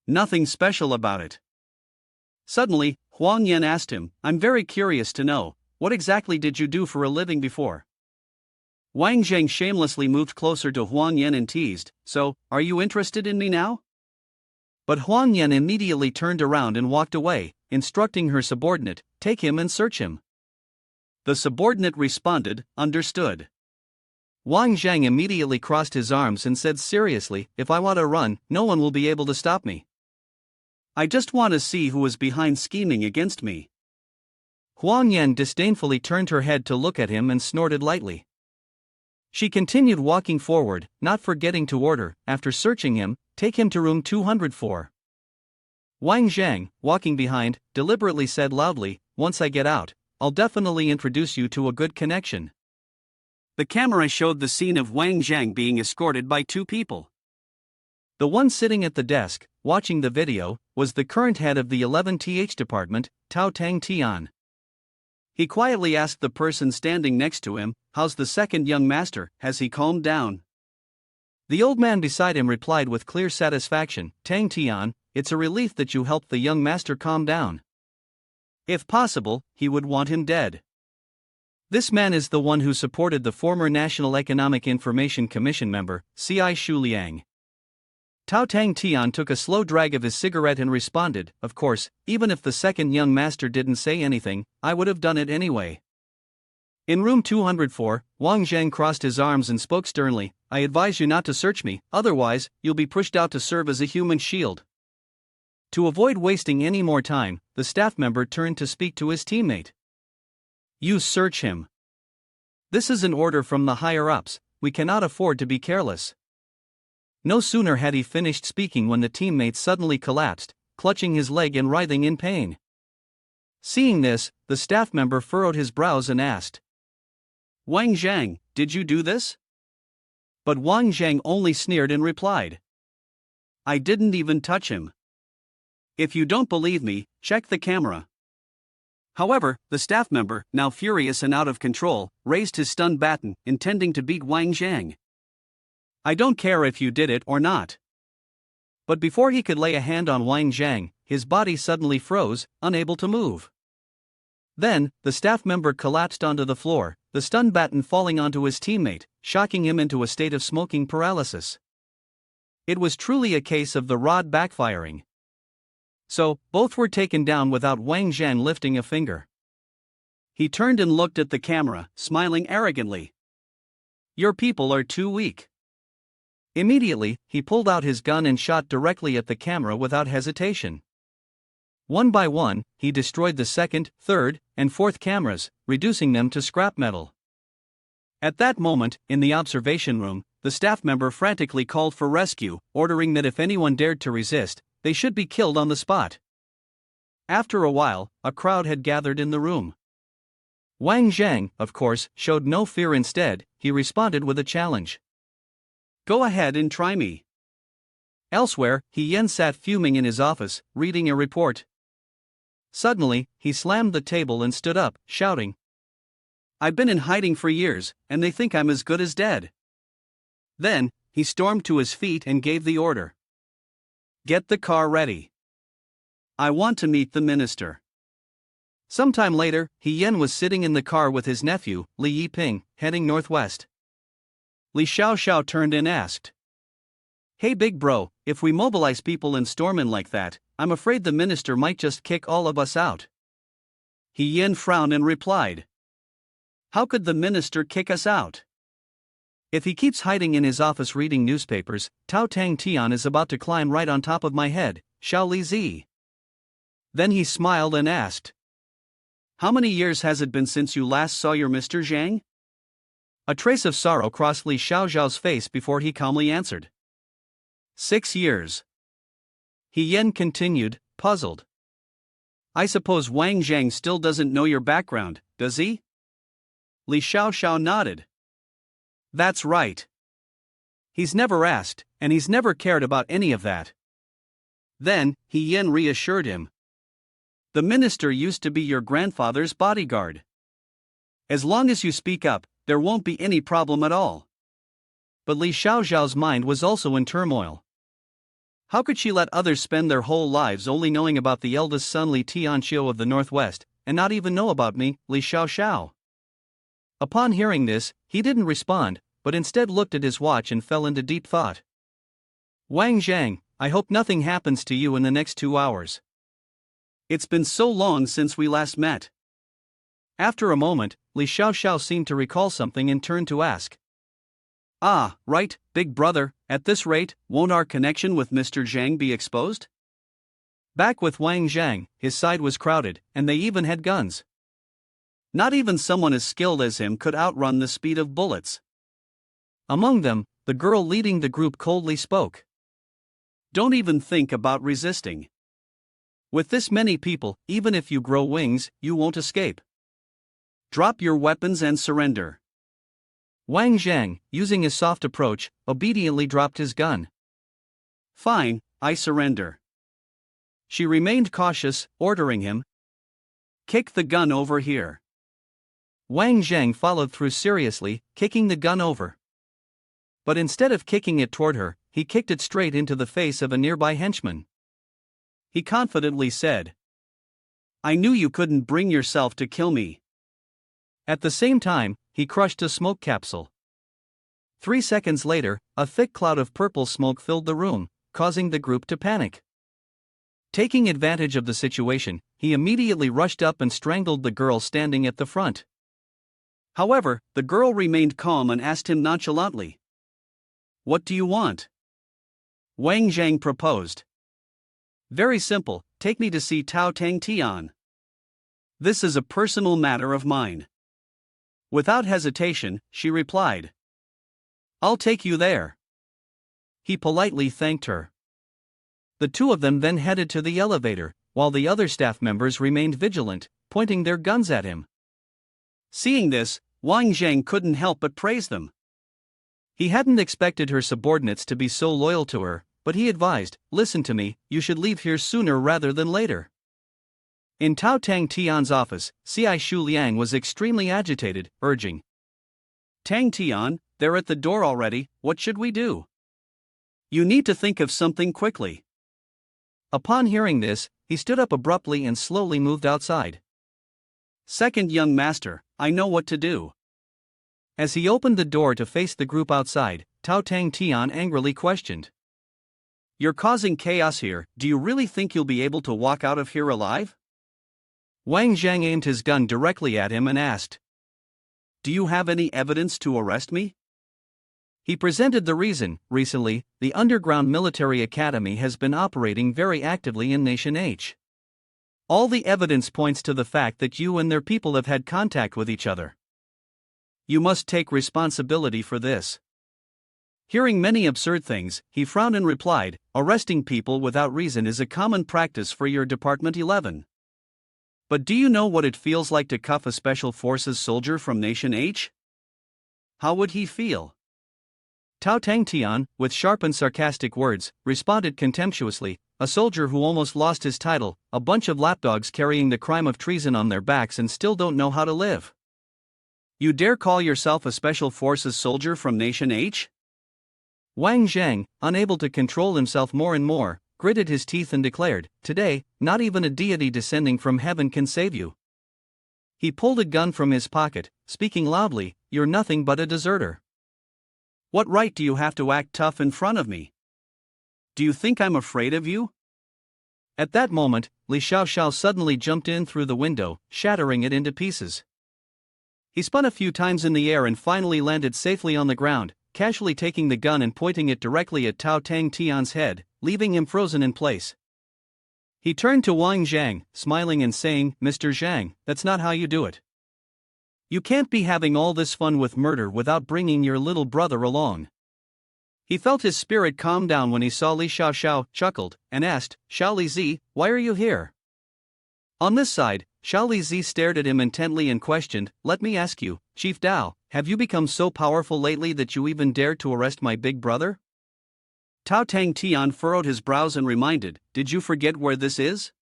Nothing special about it. Suddenly, Huang Yan asked him, I'm very curious to know, what exactly did you do for a living before? Wang Zhang shamelessly moved closer to Huang Yan and teased, so, are you interested in me now? But Huang Yan immediately turned around and walked away, instructing her subordinate, take him and search him. The subordinate responded, understood. Wang Zhang immediately crossed his arms and said seriously, if I want to run, no one will be able to stop me. I just want to see who is behind scheming against me. Huang Yan disdainfully turned her head to look at him and snorted lightly. She continued walking forward, not forgetting to order, after searching him, take him to room 204. Wang Zhang, walking behind, deliberately said loudly, once I get out, I'll definitely introduce you to a good connection. The camera showed the scene of Wang Zhang being escorted by 2 people. The one sitting at the desk, watching the video, was the current head of the 11th department, Tao Tang Tian. He quietly asked the person standing next to him, how's the second young master, has he calmed down? The old man beside him replied with clear satisfaction, Tang Tian, it's a relief that you helped the young master calm down. If possible, he would want him dead. This man is the one who supported the former National Economic Information Commission member, C.I. Shuliang. Tao Tang Tian took a slow drag of his cigarette and responded, of course, even if the second young master didn't say anything, I would have done it anyway. In room 204, Wang Zhang crossed his arms and spoke sternly, I advise you not to search me, otherwise, you'll be pushed out to serve as a human shield. To avoid wasting any more time, the staff member turned to speak to his teammate. You search him. This is an order from the higher-ups, we cannot afford to be careless. No sooner had he finished speaking when the teammate suddenly collapsed, clutching his leg and writhing in pain. Seeing this, the staff member furrowed his brows and asked, Wang Jang, did you do this? But Wang Jang only sneered and replied, I didn't even touch him. If you don't believe me, check the camera. However, the staff member, now furious and out of control, raised his stun baton, intending to beat Wang Jang. I don't care if you did it or not. But before he could lay a hand on Wang Jang, his body suddenly froze, unable to move. Then, the staff member collapsed onto the floor, the stun baton falling onto his teammate, shocking him into a state of smoking paralysis. It was truly a case of the rod backfiring. So, both were taken down without Wang Jang lifting a finger. He turned and looked at the camera, smiling arrogantly. Your people are too weak. Immediately, he pulled out his gun and shot directly at the camera without hesitation. One by one, he destroyed the second, third, and fourth cameras, reducing them to scrap metal. At that moment, in the observation room, the staff member frantically called for rescue, ordering that if anyone dared to resist, they should be killed on the spot. After a while, a crowd had gathered in the room. Wang Jang, of course, showed no fear. Instead, he responded with a challenge. Go ahead and try me. Elsewhere, He Yen sat fuming in his office, reading a report. Suddenly, he slammed the table and stood up, shouting, I've been in hiding for years, and they think I'm as good as dead. Then, he stormed to his feet and gave the order. Get the car ready. I want to meet the minister. Sometime later, He Yen was sitting in the car with his nephew, Li Yiping, heading northwest. Li Xiaoxiao turned and asked, Hey big bro, if we mobilize people and storm in like that, I'm afraid the minister might just kick all of us out. He Yen frowned and replied, How could the minister kick us out? If he keeps hiding in his office reading newspapers, Tao Tang Tian is about to climb right on top of my head, Xiao Li Zi. Then he smiled and asked, How many years has it been since you last saw your Mr. Zhang? A trace of sorrow crossed Li Xiaoxiao's face before he calmly answered. 6 years. He Yen continued, puzzled. I suppose Wang Jang still doesn't know your background, does he? Li Xiaoxiao nodded. That's right. He's never asked, and he's never cared about any of that. Then, He Yen reassured him. The minister used to be your grandfather's bodyguard. As long as you speak up, there won't be any problem at all. But Li Xiaoxiao's mind was also in turmoil. How could she let others spend their whole lives only knowing about the eldest son Li Tianqiu of the Northwest, and not even know about me, Li Xiaoxiao? Upon hearing this, he didn't respond, but instead looked at his watch and fell into deep thought. Wang Jang, I hope nothing happens to you in the next 2 hours. It's been so long since we last met. After a moment, Li Xiaoxiao seemed to recall something and turned to ask. Ah, right, big brother, at this rate, won't our connection with Mr. Zhang be exposed? Back with Wang Jang, his side was crowded, and they even had guns. Not even someone as skilled as him could outrun the speed of bullets. Among them, the girl leading the group coldly spoke. Don't even think about resisting. With this many people, even if you grow wings, you won't escape. Drop your weapons and surrender. Wang Jang, using his soft approach, obediently dropped his gun. Fine, I surrender. She remained cautious, ordering him. Kick the gun over here. Wang Jang followed through seriously, kicking the gun over. But instead of kicking it toward her, he kicked it straight into the face of a nearby henchman. He confidently said, I knew you couldn't bring yourself to kill me. At the same time, he crushed a smoke capsule. 3 seconds later, a thick cloud of purple smoke filled the room, causing the group to panic. Taking advantage of the situation, he immediately rushed up and strangled the girl standing at the front. However, the girl remained calm and asked him nonchalantly, What do you want? Wang Jang proposed. Very simple, take me to see Tao Tang Tian. This is a personal matter of mine. Without hesitation, she replied. I'll take you there. He politely thanked her. The two of them then headed to the elevator, while the other staff members remained vigilant, pointing their guns at him. Seeing this, Wang Jang couldn't help but praise them. He hadn't expected her subordinates to be so loyal to her, but he advised, listen to me, you should leave here sooner rather than later. In Tao Tang Tian's office, Ci Shu Liang was extremely agitated, urging. Tang Tian, they're at the door already, what should we do? You need to think of something quickly. Upon hearing this, he stood up abruptly and slowly moved outside. Second young master, I know what to do. As he opened the door to face the group outside, Tao Tang Tian angrily questioned. You're causing chaos here, do you really think you'll be able to walk out of here alive? Wang Jang aimed his gun directly at him and asked. Do you have any evidence to arrest me? He presented the reason. Recently, the underground military academy has been operating very actively in Nation H. All the evidence points to the fact that you and their people have had contact with each other. You must take responsibility for this. Hearing many absurd things, he frowned and replied, arresting people without reason is a common practice for your Department 11. But do you know what it feels like to cuff a Special Forces soldier from Nation H? How would he feel? Tao Tang Tian, with sharp and sarcastic words, responded contemptuously, a soldier who almost lost his title, a bunch of lapdogs carrying the crime of treason on their backs and still don't know how to live. You dare call yourself a Special Forces soldier from Nation H? Wang Jang, unable to control himself more and more, gritted his teeth and declared, today, not even a deity descending from heaven can save you. He pulled a gun from his pocket, speaking loudly, you're nothing but a deserter. What right do you have to act tough in front of me? Do you think I'm afraid of you? At that moment, Li Xiaoxiao suddenly jumped in through the window, shattering it into pieces. He spun a few times in the air and finally landed safely on the ground, casually taking the gun and pointing it directly at Tao Tang Tian's head, leaving him frozen in place. He turned to Wang Jang, smiling and saying, Mr. Zhang, that's not how you do it. You can't be having all this fun with murder without bringing your little brother along. He felt his spirit calm down when he saw Li Xiaoxiao, chuckled, and asked, Xiao Lizi, why are you here? On this side, Xiao Lizi stared at him intently and questioned, let me ask you, Chief Dao, have you become so powerful lately that you even dared to arrest my big brother? Tao Tang Tian furrowed his brows and reminded, did you forget where this is?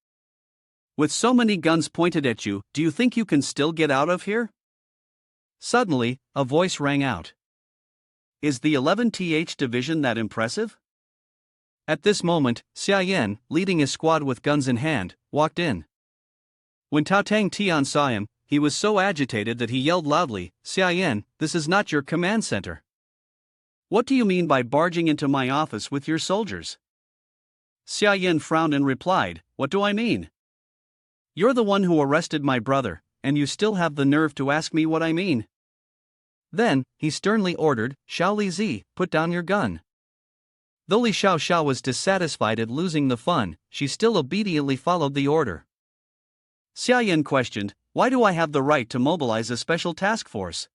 With so many guns pointed at you, do you think you can still get out of here? Suddenly, a voice rang out. Is the 11th Division that impressive? At this moment, Xia Yan, leading his squad with guns in hand, walked in. When Tao Tang Tian saw him, he was so agitated that he yelled loudly, Xia Yan, this is not your command center. What do you mean by barging into my office with your soldiers? Xia Yan frowned and replied, what do I mean? You're the one who arrested my brother, and you still have the nerve to ask me what I mean. Then, he sternly ordered, Xiao Lizi, put down your gun. Though Li Xiaoxiao was dissatisfied at losing the fun, she still obediently followed the order. Xia Yan questioned, why do I have the right to mobilize a special task force?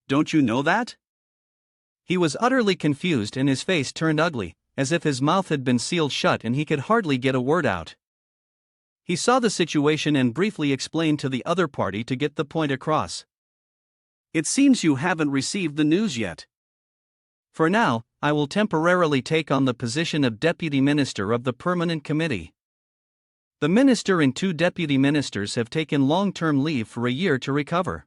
Don't you know that? He was utterly confused and his face turned ugly, as if his mouth had been sealed shut and he could hardly get a word out. He saw the situation and briefly explained to the other party to get the point across. It seems you haven't received the news yet. For now, I will temporarily take on the position of Deputy Minister of the Permanent Committee. The minister and 2 deputy ministers have taken long-term leave for a year to recover.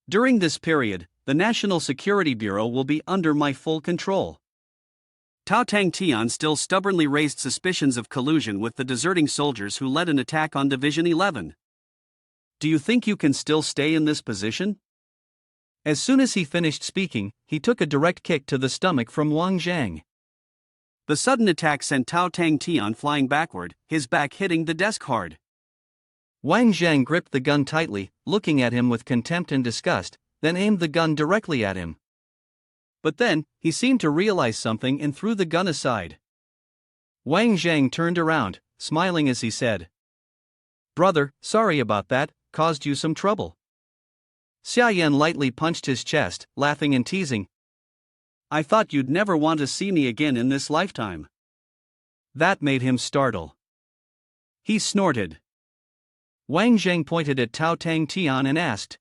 During this period, the National Security Bureau will be under my full control. Tao Tang Tian still stubbornly raised suspicions of collusion with the deserting soldiers who led an attack on Division 11. Do you think you can still stay in this position? As soon as he finished speaking, he took a direct kick to the stomach from Wang Jang. The sudden attack sent Tao Tang Tian flying backward, his back hitting the desk hard. Wang Jang gripped the gun tightly, looking at him with contempt and disgust, then aimed the gun directly at him. But then, he seemed to realize something and threw the gun aside. Wang Jang turned around, smiling as he said, "Brother, sorry about that, caused you some trouble." Xia Yan lightly punched his chest, laughing and teasing, "I thought you'd never want to see me again in this lifetime." That made him startle. He snorted. Wang Zheng pointed at Tao Tang Tian and asked,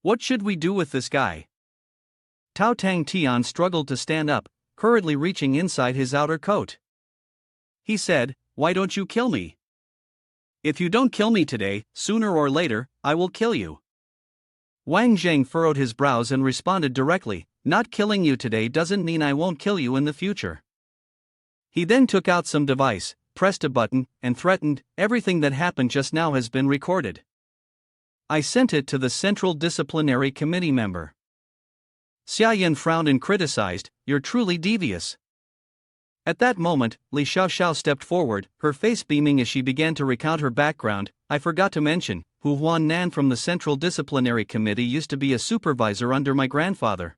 "What should we do with this guy?" Tao Tang Tian struggled to stand up, hurriedly reaching inside his outer coat. He said, "Why don't you kill me? If you don't kill me today, sooner or later, I will kill you." Wang Zheng furrowed his brows and responded directly, "Not killing you today doesn't mean I won't kill you in the future." He then took out some device, pressed a button, and threatened, "Everything that happened just now has been recorded. I sent it to the Central Disciplinary Committee member." Xia Yan frowned and criticized, "You're truly devious." At that moment, Li Xiaoxiao stepped forward, her face beaming as she began to recount her background. "I forgot to mention, Hu Huan from the Central Disciplinary Committee used to be a supervisor under my grandfather.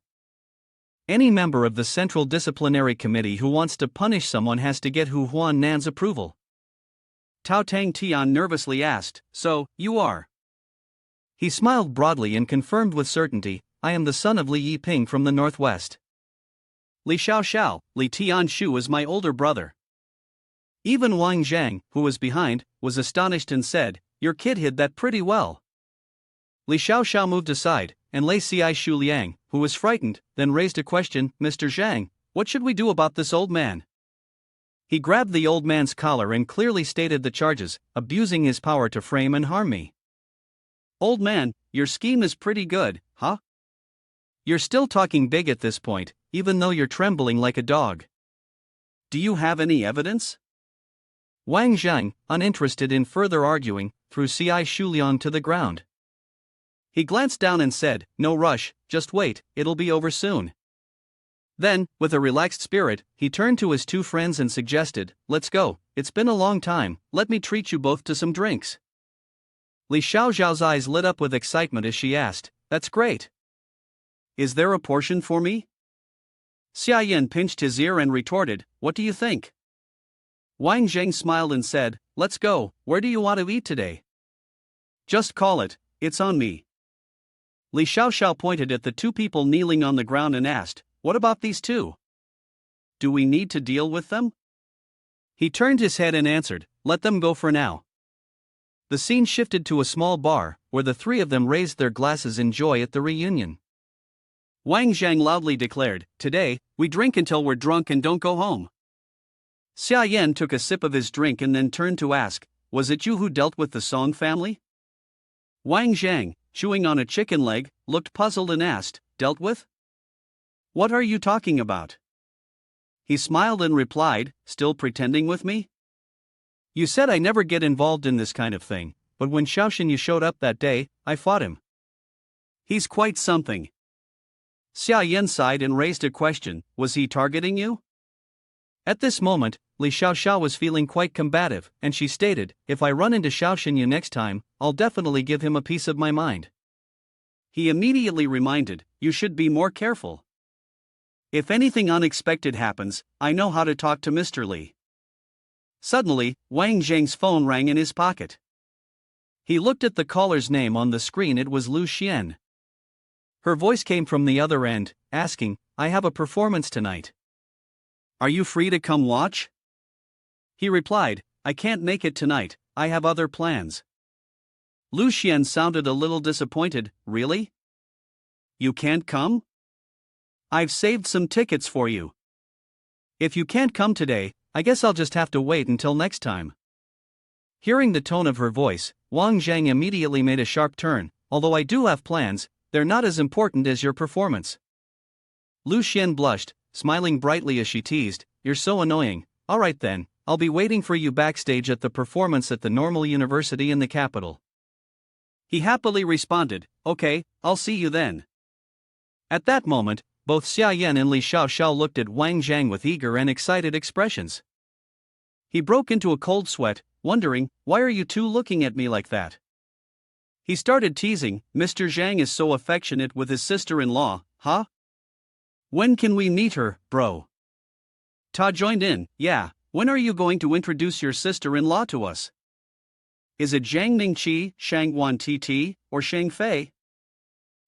Any member of the Central Disciplinary Committee who wants to punish someone has to get Hu Huan's approval." Tao Tang Tian nervously asked, "So, you are?" He smiled broadly and confirmed with certainty, "I am the son of Li Yiping from the northwest." Li Xiaoxiao, Li Tianshu is my older brother. Even Wang Zhang, who was behind, was astonished and said, "Your kid hid that pretty well." Li Xiaoxiao moved aside, and Lei Xi Shu Liang, who was frightened, then raised a question, "Mr. Zhang, what should we do about this old man?" He grabbed the old man's collar and clearly stated the charges, abusing his power to frame and harm me. "Old man, your scheme is pretty good, huh? You're still talking big at this point, even though you're trembling like a dog. Do you have any evidence?" Wang Zhang, uninterested in further arguing, threw Xi Shuliang to the ground. He glanced down and said, "No rush, just wait, it'll be over soon." Then, with a relaxed spirit, he turned to his two friends and suggested, "Let's go, it's been a long time, let me treat you both to some drinks." Li Xiaoxiao's eyes lit up with excitement as she asked, "That's great. Is there a portion for me?" Xia Yan pinched his ear and retorted, "What do you think?" Wang Zheng smiled and said, "Let's go, where do you want to eat today?" "Just call it, it's on me." Li Xiaoxiao pointed at the two people kneeling on the ground and asked, "What about these two? Do we need to deal with them?" He turned his head and answered, "Let them go for now." The scene shifted to a small bar, where the three of them raised their glasses in joy at the reunion. Wang Zhang loudly declared, "Today, we drink until we're drunk and don't go home." Xia Yan took a sip of his drink and then turned to ask, "Was it you who dealt with the Song family?" Wang Zhang, chewing on a chicken leg, looked puzzled and asked, "Dealt with? What are you talking about?" He smiled and replied, "Still pretending with me? You said I never get involved in this kind of thing, but when Xiaoxin you showed up that day, I fought him. He's quite something." Xia Yan sighed and raised a question, "Was he targeting you?" At this moment, Li Xiaoxiao was feeling quite combative, and she stated, "If I run into Xiaoxin you next time, I'll definitely give him a piece of my mind." He immediately reminded, "You should be more careful. If anything unexpected happens, I know how to talk to Mr. Li." Suddenly, Wang Zheng's phone rang in his pocket. He looked at the caller's name on the screen. It was Lu Xian. Her voice came from the other end, asking, "I have a performance tonight. Are you free to come watch?" He replied, "I can't make it tonight, I have other plans." Lu Xian sounded a little disappointed, "Really? You can't come?" "I've saved some tickets for you. If you can't come today, I guess I'll just have to wait until next time." Hearing the tone of her voice, Wang Zhang immediately made a sharp turn. "Although I do have plans, they're not as important as your performance." Lu Xian blushed, smiling brightly as she teased, "You're so annoying. All right then, I'll be waiting for you backstage at the performance at the Normal University in the capital." He happily responded, "Okay, I'll see you then." At that moment, both Xia Yan and Li Xiaoxiao looked at Wang Zhang with eager and excited expressions. He broke into a cold sweat, wondering, "Why are you two looking at me like that?" He started teasing, "Mr. Zhang is so affectionate with his sister-in-law, huh? When can we meet her, bro?" Ta joined in, "Yeah, when are you going to introduce your sister-in-law to us? Is it Zhang Ningqi, Shang Wan Titi, or Shang Fei?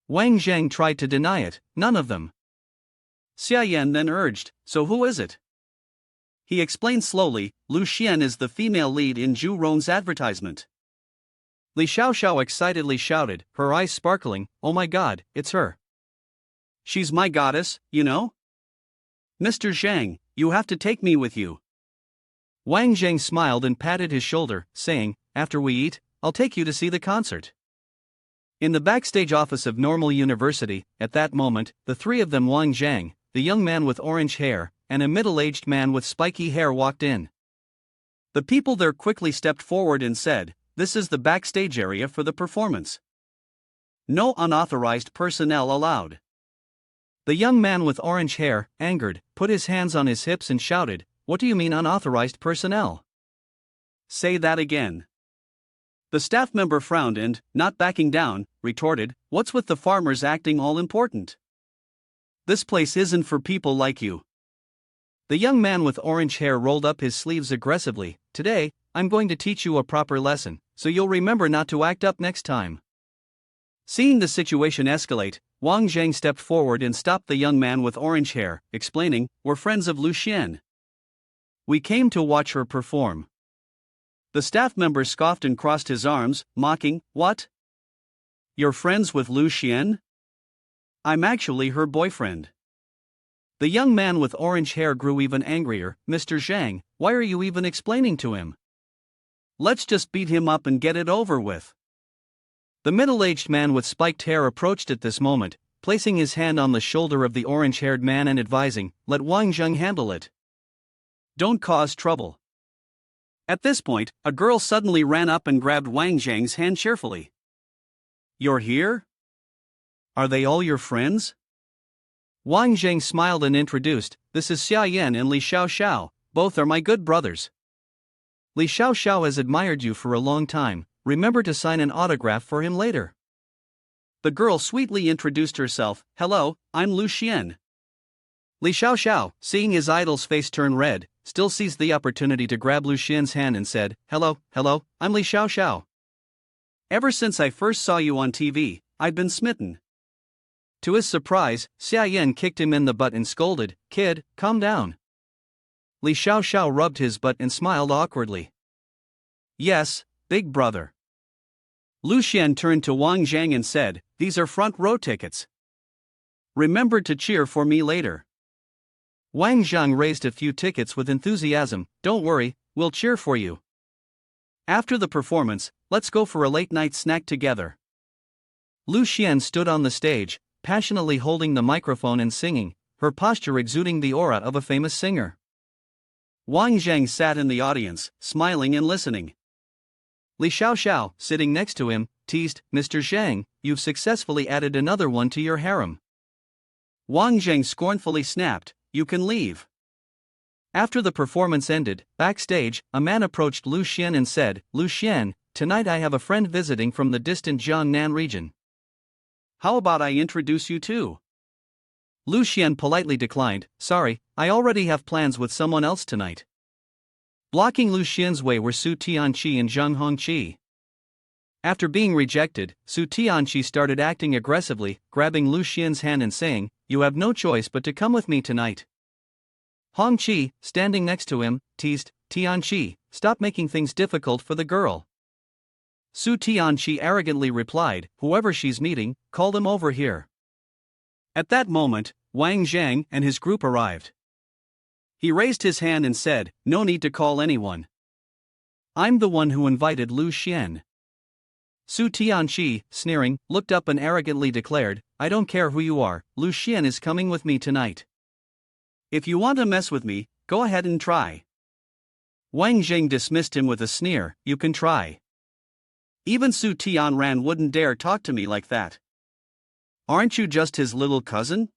Wang Jang tried to deny it, none of them. Xia Yan then urged, so who is it? He explained slowly, Lu Xian is the female lead in Zhu Rong's advertisement. Li Xiaoxiao excitedly shouted, her eyes sparkling, oh my god, it's her. She's my goddess, you know? Mr. Zhang, you have to take me with you. Wang Jang smiled and patted his shoulder, saying, after we eat, I'll take you to see the concert. In the backstage office of Normal University, at that moment, the three of them, Wang Jang, the young man with orange hair, and a middle-aged man with spiky hair, walked in. The people there quickly stepped forward and said, this is the backstage area for the performance. No unauthorized personnel allowed. The young man with orange hair, angered, put his hands on his hips and shouted, what do you mean unauthorized personnel? Say that again. The staff member frowned and, not backing down, retorted, what's with the farmers acting all important? This place isn't for people like you. The young man with orange hair rolled up his sleeves aggressively, today, I'm going to teach you a proper lesson, so you'll remember not to act up next time. Seeing the situation escalate, Wang Jang stepped forward and stopped the young man with orange hair, explaining, we're friends of Lu Xian. We came to watch her perform. The staff member scoffed and crossed his arms, mocking, what? You're friends with Lu Xian? I'm actually her boyfriend. The young man with orange hair grew even angrier, Mr. Zhang, why are you even explaining to him? Let's just beat him up and get it over with. The middle-aged man with spiked hair approached at this moment, placing his hand on the shoulder of the orange-haired man and advising, let Wang Jang handle it. Don't cause trouble. At this point, a girl suddenly ran up and grabbed Wang Zhang's hand cheerfully. You're here? Are they all your friends? Wang Jang smiled and introduced, this is Xia Yan and Li Xiaoxiao, both are my good brothers. Li Xiaoxiao has admired you for a long time, remember to sign an autograph for him later. The girl sweetly introduced herself, hello, I'm Lu Xian. Li Xiaoxiao, seeing his idol's face turn red, still seized the opportunity to grab Lu Xian's hand and said, hello, I'm Li Xiaoxiao. Ever since I first saw you on TV, I've been smitten. To his surprise, Xia Yan kicked him in the butt and scolded, kid, calm down. Li Xiaoxiao rubbed his butt and smiled awkwardly. Yes, big brother. Lu Xian turned to Wang Jang and said, these are front row tickets. Remember to cheer for me later. Wang Jang raised a few tickets with enthusiasm, don't worry, we'll cheer for you. After the performance, let's go for a late-night snack together. Lu Xian stood on the stage, passionately holding the microphone and singing, her posture exuding the aura of a famous singer. Wang Jang sat in the audience, smiling and listening. Li Xiaoxiao, sitting next to him, teased, Mr. Zhang, you've successfully added another one to your harem. Wang Jang scornfully snapped, you can leave. After the performance ended, backstage, a man approached Lu Xian and said, Lu Xian, tonight I have a friend visiting from the distant Jiangnan region. How about I introduce you too? Lu Xian politely declined, sorry, I already have plans with someone else tonight. Blocking Lu Xian's way were Su Tianqi and Zhang Hongqi. After being rejected, Su Tianqi started acting aggressively, grabbing Lu Xian's hand and saying, you have no choice but to come with me tonight. Hongqi, standing next to him, teased, Tianqi, stop making things difficult for the girl. Su Tianqi arrogantly replied, whoever she's meeting, call them over here. At that moment, Wang Jang and his group arrived. He raised his hand and said, no need to call anyone. I'm the one who invited Lu Xian. Su Tianqi, sneering, looked up and arrogantly declared, I don't care who you are, Lu Xian is coming with me tonight. If you want to mess with me, go ahead and try. Wang Jing dismissed him with a sneer, you can try. Even Su Tianran wouldn't dare talk to me like that. Aren't you just his little cousin?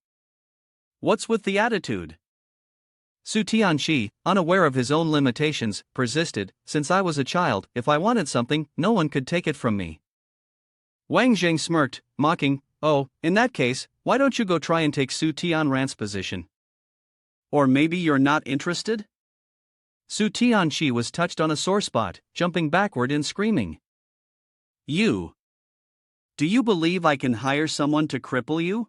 What's with the attitude? Su Tianqi, unaware of his own limitations, persisted, since I was a child, if I wanted something, no one could take it from me. Wang Jing smirked, mocking, oh, in that case, why don't you go try and take Su Tianran's position? Or maybe you're not interested? Su Tianqi was touched on a sore spot, jumping backward and screaming. You! Do you believe I can hire someone to cripple you?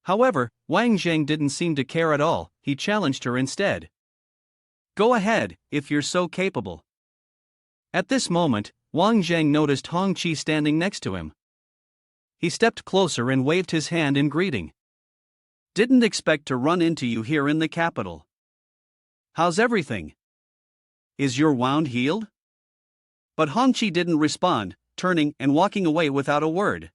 However, Wang Jang didn't seem to care at all, he challenged her instead. Go ahead, if you're so capable. At this moment, Wang Jang noticed Hong Chi standing next to him. He stepped closer and waved his hand in greeting. Didn't expect to run into you here in the capital. How's everything? Is your wound healed? But Hong Chi didn't respond, turning and walking away without a word.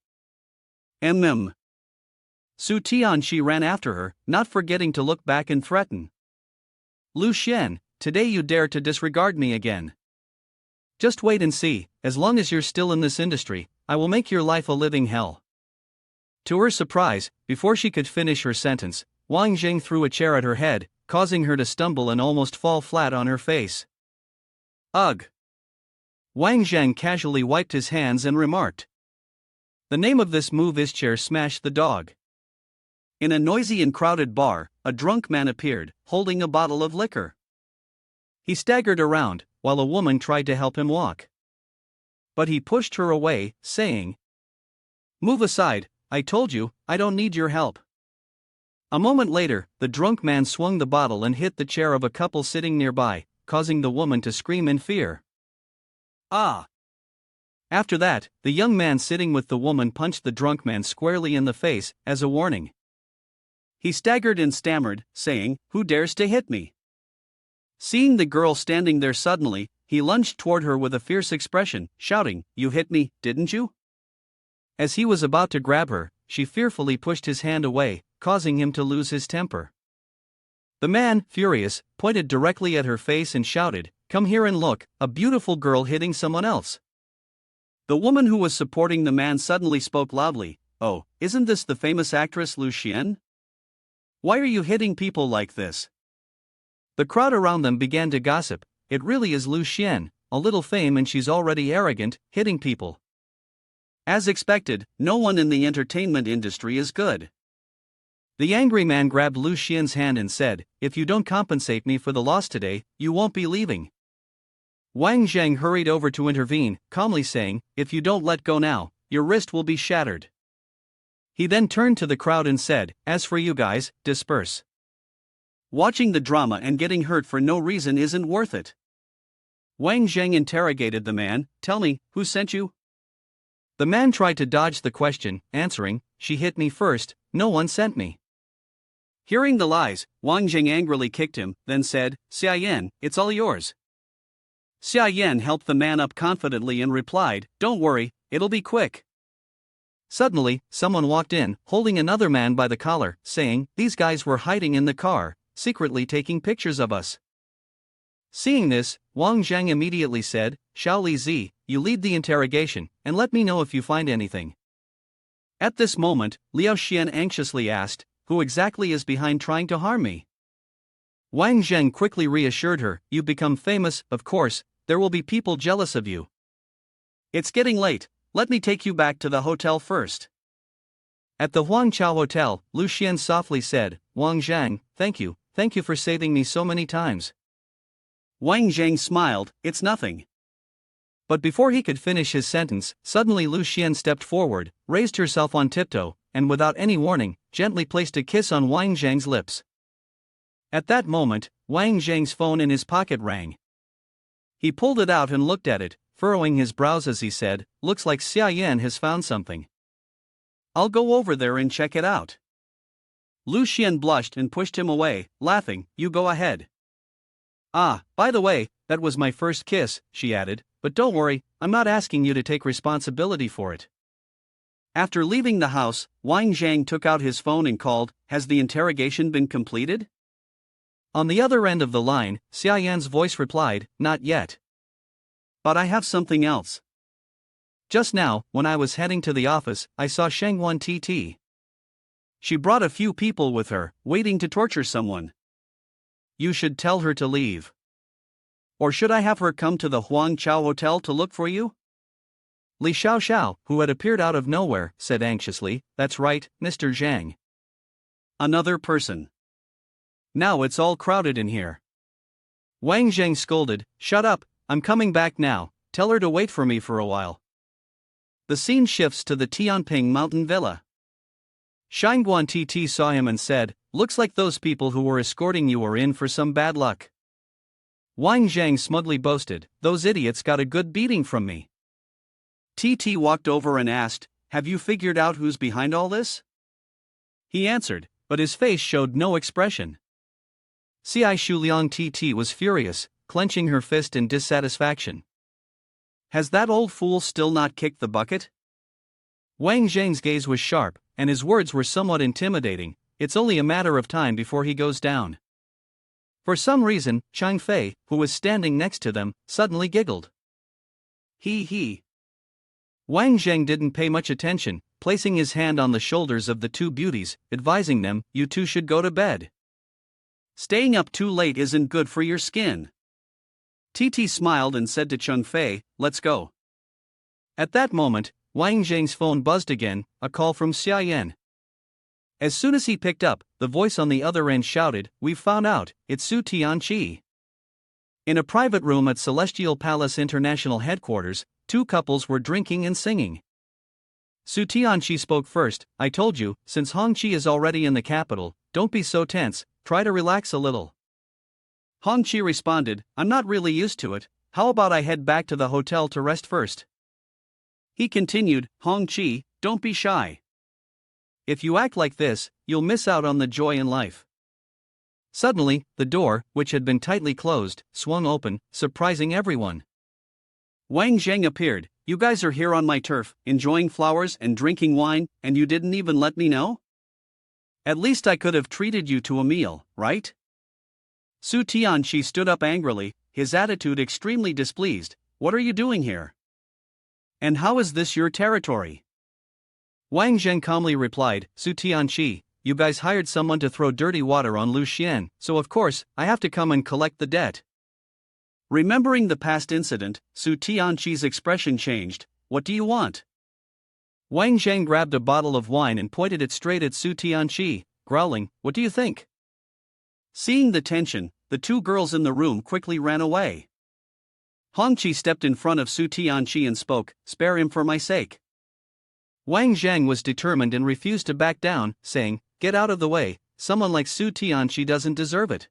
Su Tianqi ran after her, not forgetting to look back and threaten. Lu Xian, today you dare to disregard me again. Just wait and see, as long as you're still in this industry, I will make your life a living hell. To her surprise, before she could finish her sentence, Wang Jing threw a chair at her head, causing her to stumble and almost fall flat on her face. Ugh! Wang Zhang casually wiped his hands and remarked. The name of this move is chair smash the dog. In a noisy and crowded bar, a drunk man appeared, holding a bottle of liquor. He staggered around, while a woman tried to help him walk. But he pushed her away, saying, Move aside, I told you, I don't need your help. A moment later, the drunk man swung the bottle and hit the chair of a couple sitting nearby, causing the woman to scream in fear. Ah! After that, the young man sitting with the woman punched the drunk man squarely in the face, as a warning. He staggered and stammered, saying, Who dares to hit me? Seeing the girl standing there suddenly, he lunged toward her with a fierce expression, shouting, You hit me, didn't you? As he was about to grab her, she fearfully pushed his hand away, causing him to lose his temper. The man, furious, pointed directly at her face and shouted, Come here and look, a beautiful girl hitting someone else. The woman who was supporting the man suddenly spoke loudly, Oh, isn't this the famous actress Lu Xian? Why are you hitting people like this? The crowd around them began to gossip, It really is Lu Xian, a little fame and she's already arrogant, hitting people. As expected, no one in the entertainment industry is good. The angry man grabbed Lu Xian's hand and said, If you don't compensate me for the loss today, you won't be leaving. Wang Zhang hurried over to intervene, calmly saying, If you don't let go now, your wrist will be shattered. He then turned to the crowd and said, As for you guys, disperse. Watching the drama and getting hurt for no reason isn't worth it. Wang Zhang interrogated the man, Tell me, who sent you? The man tried to dodge the question, answering, She hit me first, no one sent me. Hearing the lies, Wang Jing angrily kicked him, then said, Xia Yan, it's all yours. Xia Yan helped the man up confidently and replied, Don't worry, it'll be quick. Suddenly, someone walked in, holding another man by the collar, saying, These guys were hiding in the car, secretly taking pictures of us. Seeing this, Wang Zhang immediately said, Xiao Li Zi, you lead the interrogation, and let me know if you find anything. At this moment, Liao Xian anxiously asked, Who exactly is behind trying to harm me? Wang Zheng quickly reassured her, You become famous, of course, there will be people jealous of you. It's getting late, let me take you back to the hotel first. At the Huangqiao Hotel, Lu Xian softly said, Wang Zhang, thank you for saving me so many times. Wang Zhang smiled, It's nothing. But before he could finish his sentence, suddenly Lu Xian stepped forward, raised herself on tiptoe, and without any warning, gently placed a kiss on Wang Zhang's lips. At that moment, Wang Zhang's phone in his pocket rang. He pulled it out and looked at it, furrowing his brows as he said, Looks like Xia Yan has found something. I'll go over there and check it out. Lu Xian blushed and pushed him away, laughing, You go ahead. Ah, by the way, that was my first kiss, she added, but don't worry, I'm not asking you to take responsibility for it. After leaving the house, Wang Zhang took out his phone and called, Has the interrogation been completed? On the other end of the line, Xia Yan's voice replied, Not yet. But I have something else. Just now, when I was heading to the office, I saw Sun Wan Titi. She brought a few people with her, waiting to torture someone. You should tell her to leave. Or should I have her come to the Huangqiao Hotel to look for you? Li Xiao, who had appeared out of nowhere, said anxiously, That's right, Mr. Zhang. Another person. Now it's all crowded in here. Wang Jang scolded, "Shut up, I'm coming back now, tell her to wait for me for a while." The scene shifts to the Taiping mountain villa. Sun Wan Titi saw him and said, "Looks like those people who were escorting you are in for some bad luck." Wang Jang smugly boasted, "Those idiots got a good beating from me." Titi walked over and asked, "Have you figured out who's behind all this?" He answered, but his face showed no expression. Cai Shuliang Titi was furious, clenching her fist in dissatisfaction. Has that old fool still not kicked the bucket? Wang Zhang's gaze was sharp, and his words were somewhat intimidating. It's only a matter of time before he goes down. For some reason, Chang Fei, who was standing next to them, suddenly giggled. He. Wang Zhang didn't pay much attention, placing his hand on the shoulders of the two beauties, advising them, "You two should go to bed. Staying up too late isn't good for your skin." Titi smiled and said to Chang Fei, "Let's go." At that moment, Wang Zhang's phone buzzed again, a call from Xia Yan. As soon as he picked up, the voice on the other end shouted, "We've found out, it's Su Tianqi." In a private room at Celestial Palace International Headquarters, two couples were drinking and singing. Su Tianqi spoke first, "I told you, since Hongqi is already in the capital, don't be so tense, try to relax a little." Hongqi responded, "I'm not really used to it, how about I head back to the hotel to rest first?" He continued, "Hongqi, don't be shy. If you act like this, you'll miss out on the joy in life." Suddenly, the door, which had been tightly closed, swung open, surprising everyone. Wang Zhang appeared. "You guys are here on my turf, enjoying flowers and drinking wine, and you didn't even let me know? At least I could have treated you to a meal, right?" Su Tianqi stood up angrily, his attitude extremely displeased. "What are you doing here? And how is this your territory?" Wang Zheng calmly replied, "Su Tianqi, you guys hired someone to throw dirty water on Lu Xian, so of course, I have to come and collect the debt." Remembering the past incident, Su Tianqi's expression changed. "What do you want?" Wang Zheng grabbed a bottle of wine and pointed it straight at Su Tianqi, growling, "What do you think?" Seeing the tension, the two girls in the room quickly ran away. Hongqi stepped in front of Su Tianqi and spoke, "Spare him for my sake." Wang Zhang was determined and refused to back down, saying, "Get out of the way, someone like Su Tianqi doesn't deserve it."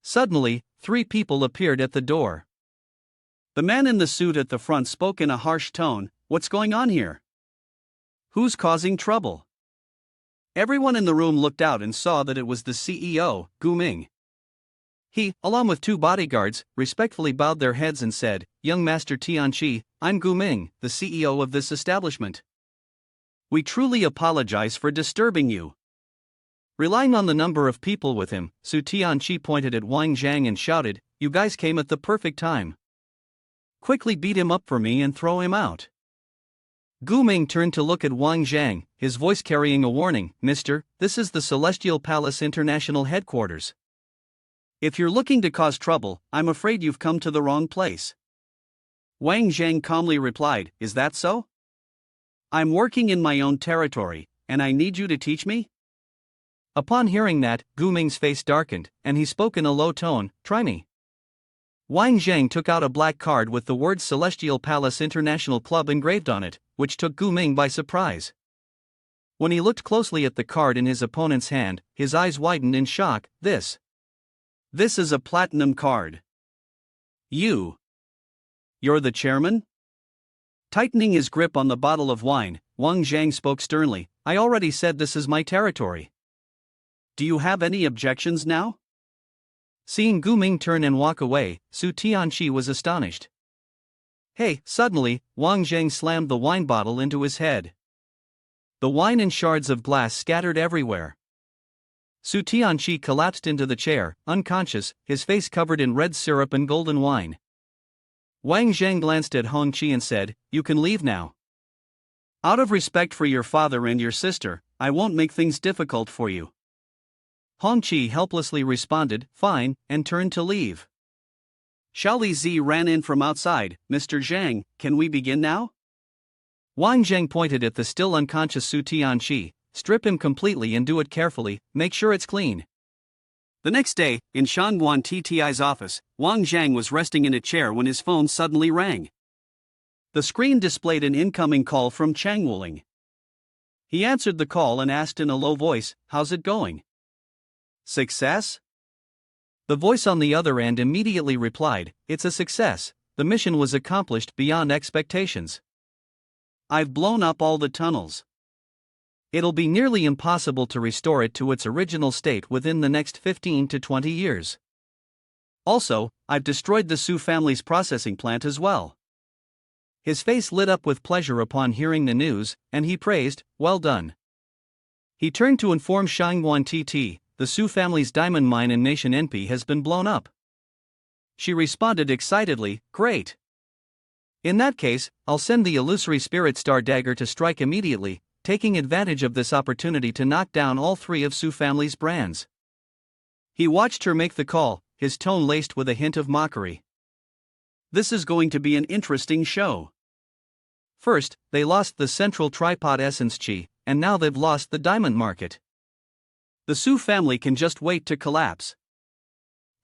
Suddenly, three people appeared at the door. The man in the suit at the front spoke in a harsh tone, "What's going on here? Who's causing trouble?" Everyone in the room looked out and saw that it was the CEO, Gu Ming. He, along with two bodyguards, respectfully bowed their heads and said, "Young Master Tianqi, I'm Gu Ming, the CEO of this establishment. We truly apologize for disturbing you." Relying on the number of people with him, Su Tianqi pointed at Wang Zhang and shouted, "You guys came at the perfect time. Quickly beat him up for me and throw him out." Gu Ming turned to look at Wang Zhang, his voice carrying a warning, "Mister, this is the Celestial Palace International Headquarters. If you're looking to cause trouble, I'm afraid you've come to the wrong place." Wang Zhang calmly replied, "Is that so? I'm working in my own territory, and I need you to teach me?" Upon hearing that, Gu Ming's face darkened, and he spoke in a low tone, "Try me." Wang Zhang took out a black card with the words Celestial Palace International Club engraved on it, which took Gu Ming by surprise. When he looked closely at the card in his opponent's hand, his eyes widened in shock. This is a platinum card. You're the chairman?" Tightening his grip on the bottle of wine, Wang Zhang spoke sternly, "I already said this is my territory. Do you have any objections now?" Seeing Gu Ming turn and walk away, Su Tianqi was astonished. "Hey!" Suddenly, Wang Zhang slammed the wine bottle into his head. The wine and shards of glass scattered everywhere. Su Tianqi collapsed into the chair, unconscious, his face covered in red syrup and golden wine. Wang Zhang glanced at Hongqi and said, "You can leave now. Out of respect for your father and your sister, I won't make things difficult for you." Hongqi helplessly responded, "Fine," and turned to leave. Xiaoli Zi ran in from outside. "Mr. Zhang, can we begin now?" Wang Zhang pointed at the still unconscious Su Tianqi, "Strip him completely and do it carefully, make sure it's clean." The next day, in Shan Wan Tti's office, Wang Jang was resting in a chair when his phone suddenly rang. The screen displayed an incoming call from Chang Wuling. He answered the call and asked in a low voice, "How's it going?" "Success?" The voice on the other end immediately replied, "It's a success. The mission was accomplished beyond expectations. I've blown up all the tunnels. It'll be nearly impossible to restore it to its original state within the next 15 to 20 years. Also, I've destroyed the Su family's processing plant as well." His face lit up with pleasure upon hearing the news, and he praised, "Well done." He turned to inform Shan Wan Titi, "The Su family's diamond mine in Nation NP has been blown up." She responded excitedly, "Great. In that case, I'll send the illusory spirit star dagger to strike immediately, taking advantage of this opportunity to knock down all three of Su family's brands." He watched her make the call, his tone laced with a hint of mockery. "This is going to be an interesting show. First, they lost the central tripod essence chi, and now they've lost the diamond market. The Su family can just wait to collapse."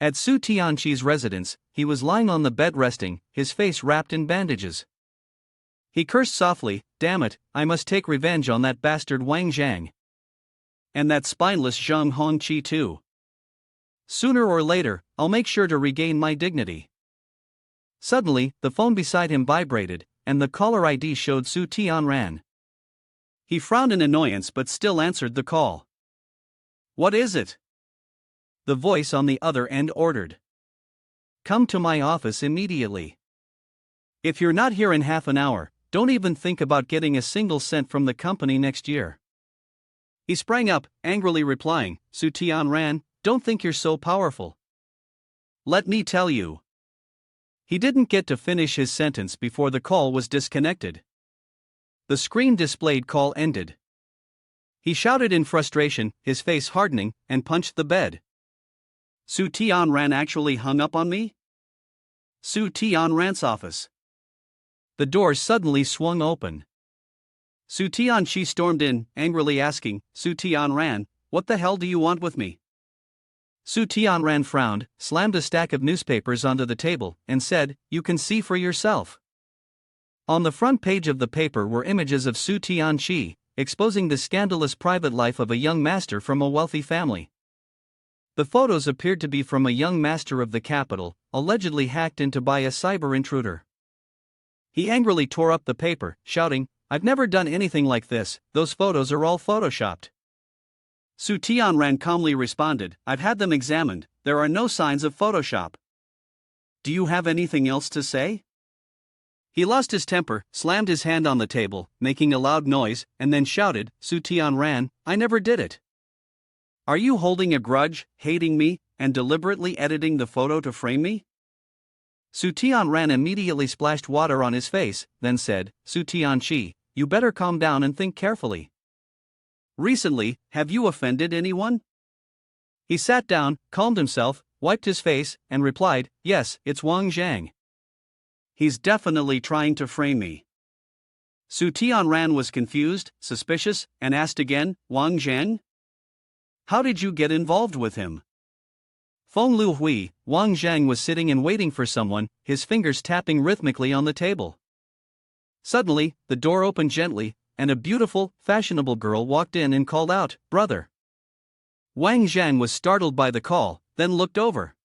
At Su Tianqi's residence, he was lying on the bed resting, his face wrapped in bandages. He cursed softly, "Damn it, I must take revenge on that bastard Wang Jang. And that spineless Zheng Hongqi too. Sooner or later, I'll make sure to regain my dignity." Suddenly, the phone beside him vibrated, and the caller ID showed Su Tianran. He frowned in annoyance but still answered the call. "What is it?" The voice on the other end ordered. "Come to my office immediately. If you're not here in half an hour, don't even think about getting a single cent from the company next year." He sprang up, angrily replying, "Su Tianran, don't think you're so powerful. Let me tell you." He didn't get to finish his sentence before the call was disconnected. The screen displayed call ended. He shouted in frustration, his face hardening, and punched the bed. Su Tianran actually hung up on me? Su Tianran's office. The door suddenly swung open. Su Tianqi stormed in, angrily asking, "Su Tianran, what the hell do you want with me?" Su Tianran frowned, slammed a stack of newspapers onto the table, and said, "You can see for yourself." On the front page of the paper were images of Su Tianqi, exposing the scandalous private life of a young master from a wealthy family. The photos appeared to be from a young master of the capital, allegedly hacked into by a cyber intruder. He angrily tore up the paper, shouting, "I've never done anything like this, those photos are all photoshopped." Su Tianran calmly responded, "I've had them examined, there are no signs of Photoshop. Do you have anything else to say?" He lost his temper, slammed his hand on the table, making a loud noise, and then shouted, "Su Tianran, I never did it. Are you holding a grudge, hating me, and deliberately editing the photo to frame me?" Su Tianran immediately splashed water on his face, then said, "Su Tianqi, you better calm down and think carefully. Recently, have you offended anyone?" He sat down, calmed himself, wiped his face, and replied, "Yes, it's Wang Jang. He's definitely trying to frame me." Su Tianran was confused, suspicious, and asked again, "Wang Jang? How did you get involved with him?" Feng Lu Hui, Wang Jang was sitting and waiting for someone, his fingers tapping rhythmically on the table. Suddenly, the door opened gently, and a beautiful, fashionable girl walked in and called out, "Brother." Wang Jang was startled by the call, then looked over.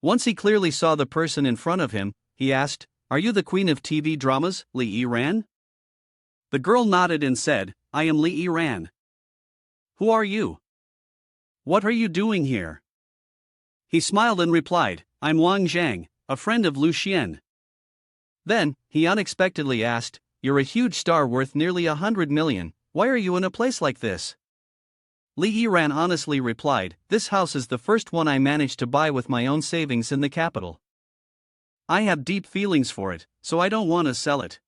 Once he clearly saw the person in front of him, he asked, "Are you the queen of TV dramas, Li Yiran?" The girl nodded and said, "I am Li Yiran. Who are you? What are you doing here?" He smiled and replied, "I'm Wang Jang, a friend of Lu Xian." Then, he unexpectedly asked, "You're a huge star worth nearly 100 million, why are you in a place like this?" Li Yiran honestly replied, "This house is the first one I managed to buy with my own savings in the capital. I have deep feelings for it, so I don't want to sell it.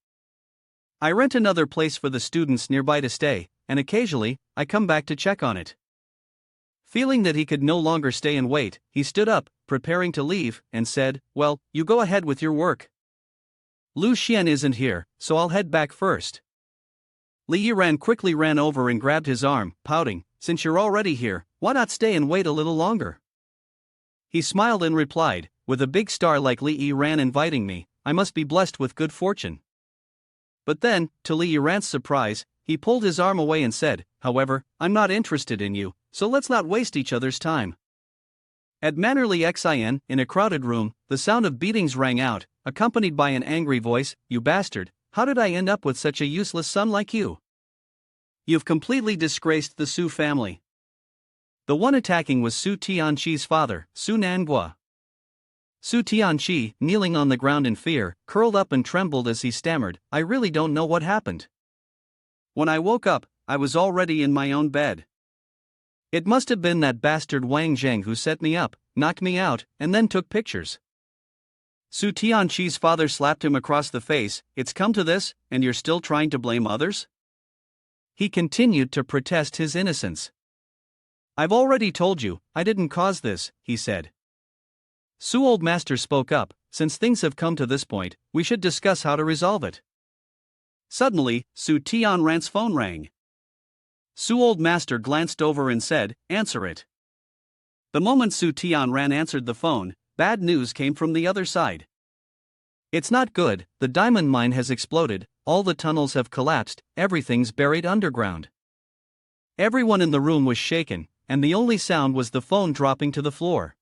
I rent another place for the students nearby to stay, and occasionally, I come back to check on it." Feeling that he could no longer stay and wait, he stood up, preparing to leave, and said, "Well, you go ahead with your work. Lu Xian isn't here, so I'll head back first." Li Yiran quickly ran over and grabbed his arm, pouting, "Since you're already here, why not stay and wait a little longer? He smiled and replied, with a big star like Li Ran inviting me, I must be blessed with good fortune. But then, to Li Ran's surprise, he pulled his arm away and said, however, I'm not interested in you, so let's not waste each other's time. At Mannerly Xin, in a crowded room, the sound of beatings rang out, accompanied by an angry voice, you bastard, how did I end up with such a useless son like you? You've completely disgraced the Su family. The one attacking was Su Tianqi's father, Su Nangua. Su Tianqi, kneeling on the ground in fear, curled up and trembled as he stammered, I really don't know what happened. When I woke up, I was already in my own bed. It must have been that bastard Wang Jang who set me up, knocked me out, and then took pictures. Su Tianqi's father slapped him across the face, it's come to this, and you're still trying to blame others? He continued to protest his innocence. I've already told you, I didn't cause this, he said. Su Old Master spoke up, since things have come to this point, we should discuss how to resolve it. Suddenly, Su Tianran's phone rang. Su Old Master glanced over and said, answer it. The moment Su Tianran answered the phone, bad news came from the other side. It's not good, the diamond mine has exploded, all the tunnels have collapsed, everything's buried underground. Everyone in the room was shaken, and the only sound was the phone dropping to the floor.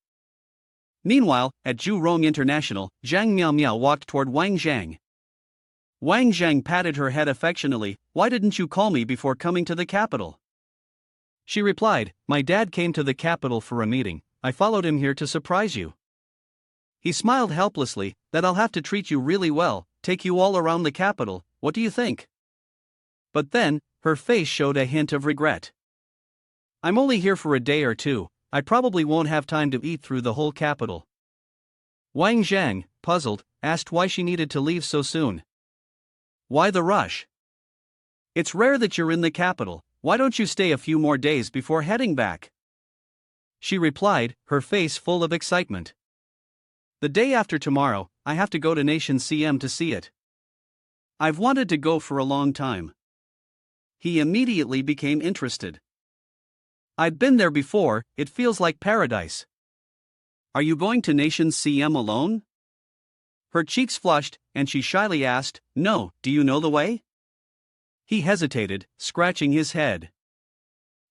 Meanwhile, at Jurong International, Zhang Miao Miao walked toward Wang Jang. Wang Jang patted her head affectionately, why didn't you call me before coming to the capital? She replied, my dad came to the capital for a meeting, I followed him here to surprise you. He smiled helplessly, that I'll have to treat you really well, take you all around the capital, what do you think? But then, her face showed a hint of regret. I'm only here for a day or two, I probably won't have time to eat through the whole capital. Wang Zhang, puzzled, asked why she needed to leave so soon. Why the rush? It's rare that you're in the capital, why don't you stay a few more days before heading back? She replied, her face full of excitement. The day after tomorrow, I have to go to Nation CM to see it. I've wanted to go for a long time. He immediately became interested. I've been there before, it feels like paradise. Are you going to Nation CM alone? Her cheeks flushed, and she shyly asked, no, do you know the way? He hesitated, scratching his head.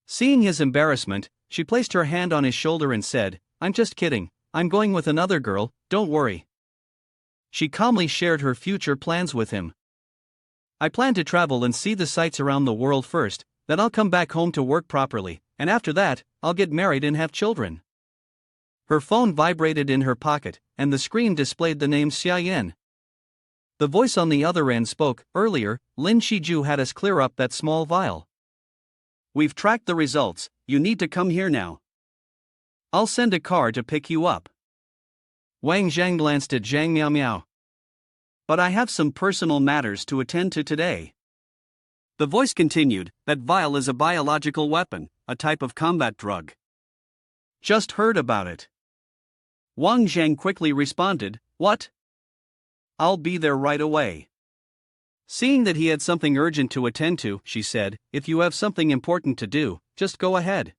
Seeing his embarrassment, she placed her hand on his shoulder and said, I'm just kidding, I'm going with another girl, don't worry. She calmly shared her future plans with him. I plan to travel and see the sights around the world first, then I'll come back home to work properly, and after that, I'll get married and have children. Her phone vibrated in her pocket, and the screen displayed the name Xia Yan. The voice on the other end spoke, earlier, Lin Shiju had us clear up that small vial. We've tracked the results, you need to come here now. I'll send a car to pick you up. Wang Zhang glanced at Zhang Miao Miao. But I have some personal matters to attend to today. The voice continued, that vial is a biological weapon, a type of combat drug. Just heard about it. Wang Zhang quickly responded, what? I'll be there right away. Seeing that he had something urgent to attend to, she said, if you have something important to do, just go ahead.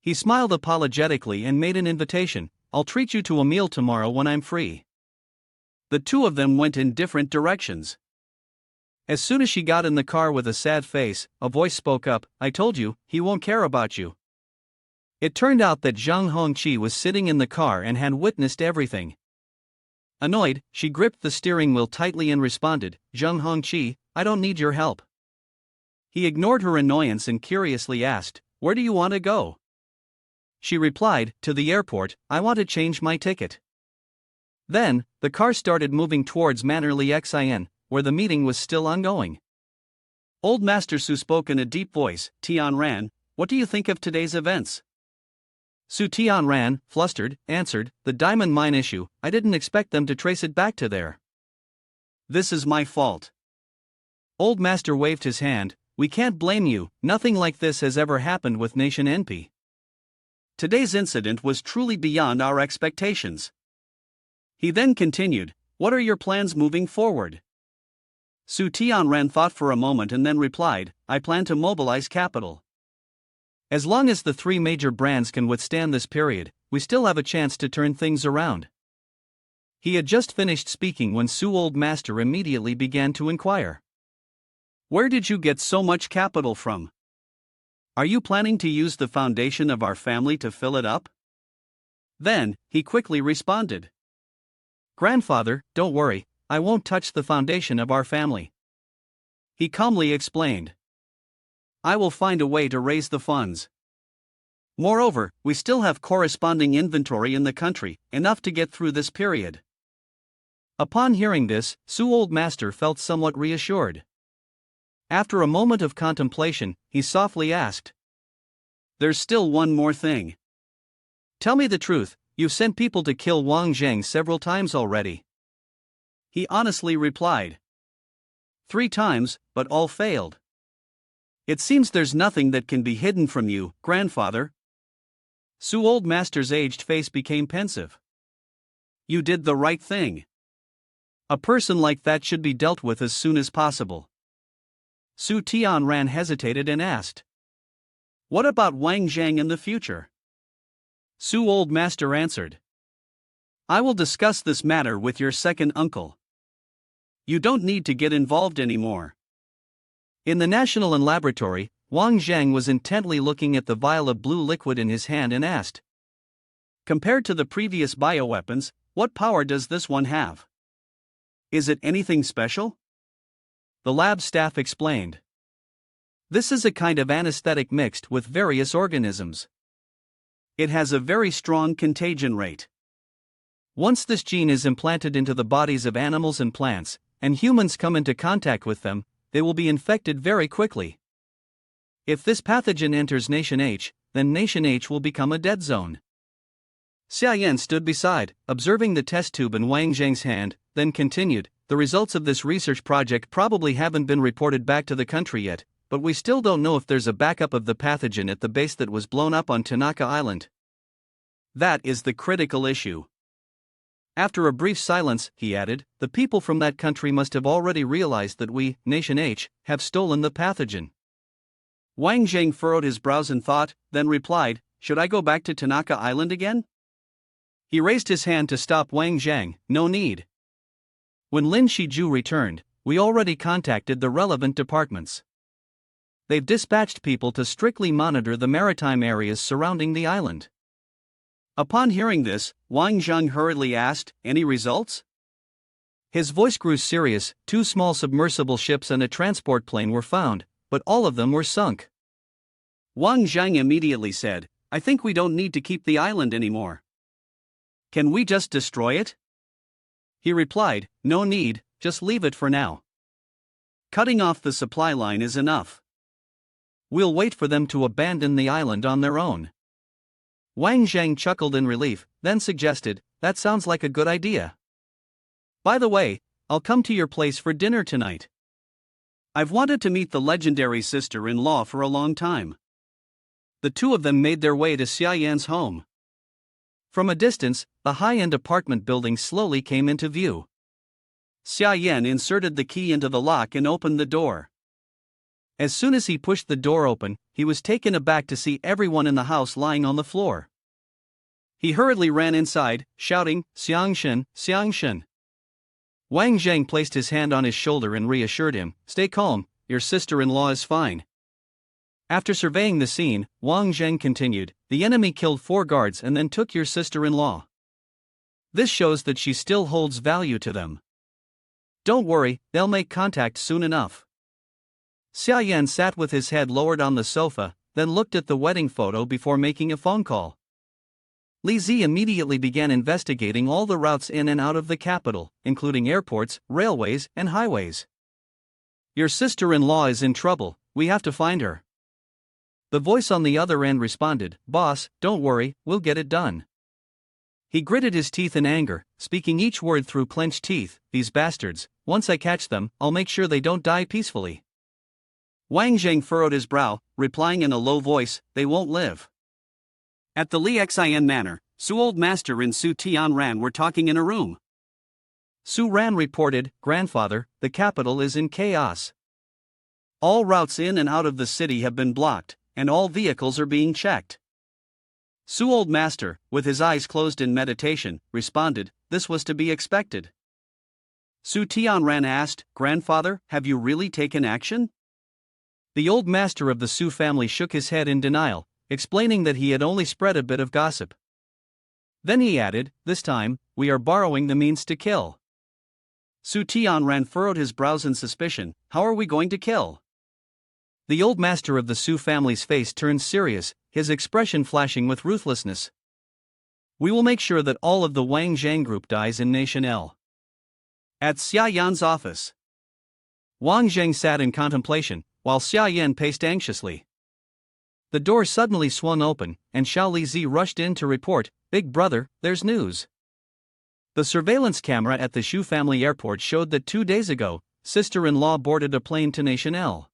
He smiled apologetically and made an invitation, I'll treat you to a meal tomorrow when I'm free. The two of them went in different directions. As soon as she got in the car with a sad face, a voice spoke up, I told you, he won't care about you. It turned out that Zhang Hongqi was sitting in the car and had witnessed everything. Annoyed, she gripped the steering wheel tightly and responded, Zhang Hongqi, I don't need your help. He ignored her annoyance and curiously asked, where do you want to go? She replied, to the airport, I want to change my ticket. Then, the car started moving towards Mannerly Xin, where the meeting was still ongoing. Old Master Su spoke in a deep voice, Tian Ran, what do you think of today's events? Su Tian Ran, flustered, answered, the diamond mine issue, I didn't expect them to trace it back to there. This is my fault. Old Master waved his hand, we can't blame you, nothing like this has ever happened with Nation NP. Today's incident was truly beyond our expectations. He then continued, what are your plans moving forward? Su Tianran thought for a moment and then replied, I plan to mobilize capital. As long as the three major brands can withstand this period, we still have a chance to turn things around. He had just finished speaking when Su Old Master immediately began to inquire. Where did you get so much capital from? Are you planning to use the foundation of our family to fill it up? Then, he quickly responded. Grandfather, don't worry, I won't touch the foundation of our family. He calmly explained. I will find a way to raise the funds. Moreover, we still have corresponding inventory in the country, enough to get through this period. Upon hearing this, Su Old Master felt somewhat reassured. After a moment of contemplation, he softly asked. There's still one more thing. Tell me the truth, you've sent people to kill Wang Jang several times already. He honestly replied. 3 times, but all failed. It seems there's nothing that can be hidden from you, grandfather. Su Old Master's aged face became pensive. You did the right thing. A person like that should be dealt with as soon as possible. Su Tianran hesitated and asked. What about Wang Jang in the future? Su Old Master answered. I will discuss this matter with your second uncle. You don't need to get involved anymore. In the National and Laboratory, Wang Jang was intently looking at the vial of blue liquid in his hand and asked. Compared to the previous bioweapons, what power does this one have? Is it anything special? The lab staff explained. This is a kind of anesthetic mixed with various organisms. It has a very strong contagion rate. Once this gene is implanted into the bodies of animals and plants, and humans come into contact with them, they will be infected very quickly. If this pathogen enters Nation H, then Nation H will become a dead zone. Xia Yan stood beside, observing the test tube in Wang Zhang's hand, then continued, the results of this research project probably haven't been reported back to the country yet, but we still don't know if there's a backup of the pathogen at the base that was blown up on Tanaka Island. That is the critical issue. After a brief silence, he added, the people from that country must have already realized that we, Nation H, have stolen the pathogen. Wang Jang furrowed his brows in thought, then replied, should I go back to Tanaka Island again? He raised his hand to stop Wang Jang, no need. When Lin Shiju returned, we already contacted the relevant departments. They've dispatched people to strictly monitor the maritime areas surrounding the island. Upon hearing this, Wang Jang hurriedly asked, any results? His voice grew serious. 2 small submersible ships and a transport plane were found, but all of them were sunk. Wang Jang immediately said, I think we don't need to keep the island anymore. Can we just destroy it? He replied, no need, just leave it for now. Cutting off the supply line is enough. We'll wait for them to abandon the island on their own. Wang Zhang chuckled in relief, then suggested, that sounds like a good idea. By the way, I'll come to your place for dinner tonight. I've wanted to meet the legendary sister-in-law for a long time. The two of them made their way to Xia Yan's home. From a distance, the high-end apartment building slowly came into view. Xia Yan inserted the key into the lock and opened the door. As soon as he pushed the door open, he was taken aback to see everyone in the house lying on the floor. He hurriedly ran inside, shouting, Xiangshan, Xiangshan. Wang Zhang placed his hand on his shoulder and reassured him, stay calm, your sister-in-law is fine. After surveying the scene, Wang Zhang continued, the enemy killed 4 guards and then took your sister-in-law. This shows that she still holds value to them. Don't worry, they'll make contact soon enough. Xia Yan sat with his head lowered on the sofa, then looked at the wedding photo before making a phone call. Li Zi immediately began investigating all the routes in and out of the capital, including airports, railways, and highways. Your sister-in-law is in trouble, we have to find her. The voice on the other end responded, boss, don't worry, we'll get it done. He gritted his teeth in anger, speaking each word through clenched teeth, these bastards, once I catch them, I'll make sure they don't die peacefully. Wang Zhang furrowed his brow, replying in a low voice, they won't live. At the Li Xin Manor, Su Old Master and Su Tianran were talking in a room. Su Ran reported, grandfather, the capital is in chaos. All routes in and out of the city have been blocked, and all vehicles are being checked. Su old master, with his eyes closed in meditation, responded, this was to be expected. Su Tianran asked, Grandfather, have you really taken action? The old master of the Su family shook his head in denial, explaining that he had only spread a bit of gossip. Then he added, this time, we are borrowing the means to kill. Su Tianran furrowed his brows in suspicion, how are we going to kill? The old master of the Su family's face turned serious, his expression flashing with ruthlessness. We will make sure that all of the Wang Jang group dies in Nation L. At Xia Yan's office, Wang Jang sat in contemplation, while Xia Yan paced anxiously. The door suddenly swung open, and Xiao Lizi rushed in to report, Big brother, there's news. The surveillance camera at the Shu family airport showed that 2 days ago, sister-in-law boarded a plane to Nation L.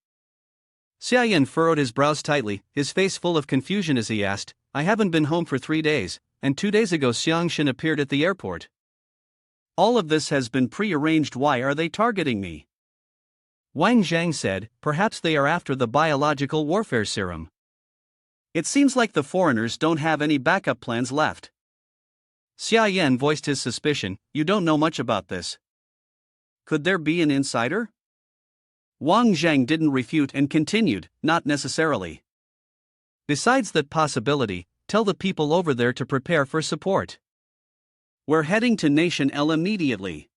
Xia Yan furrowed his brows tightly, his face full of confusion as he asked, I haven't been home for 3 days, and 2 days ago Xiang Shan appeared at the airport. All of this has been pre-arranged. Why are they targeting me? Wang Jang said, perhaps they are after the biological warfare serum. It seems like the foreigners don't have any backup plans left. Xia Yan voiced his suspicion, you don't know much about this. Could there be an insider? Wang Jang didn't refute and continued, not necessarily. Besides that possibility, tell the people over there to prepare for support. We're heading to Nation L immediately.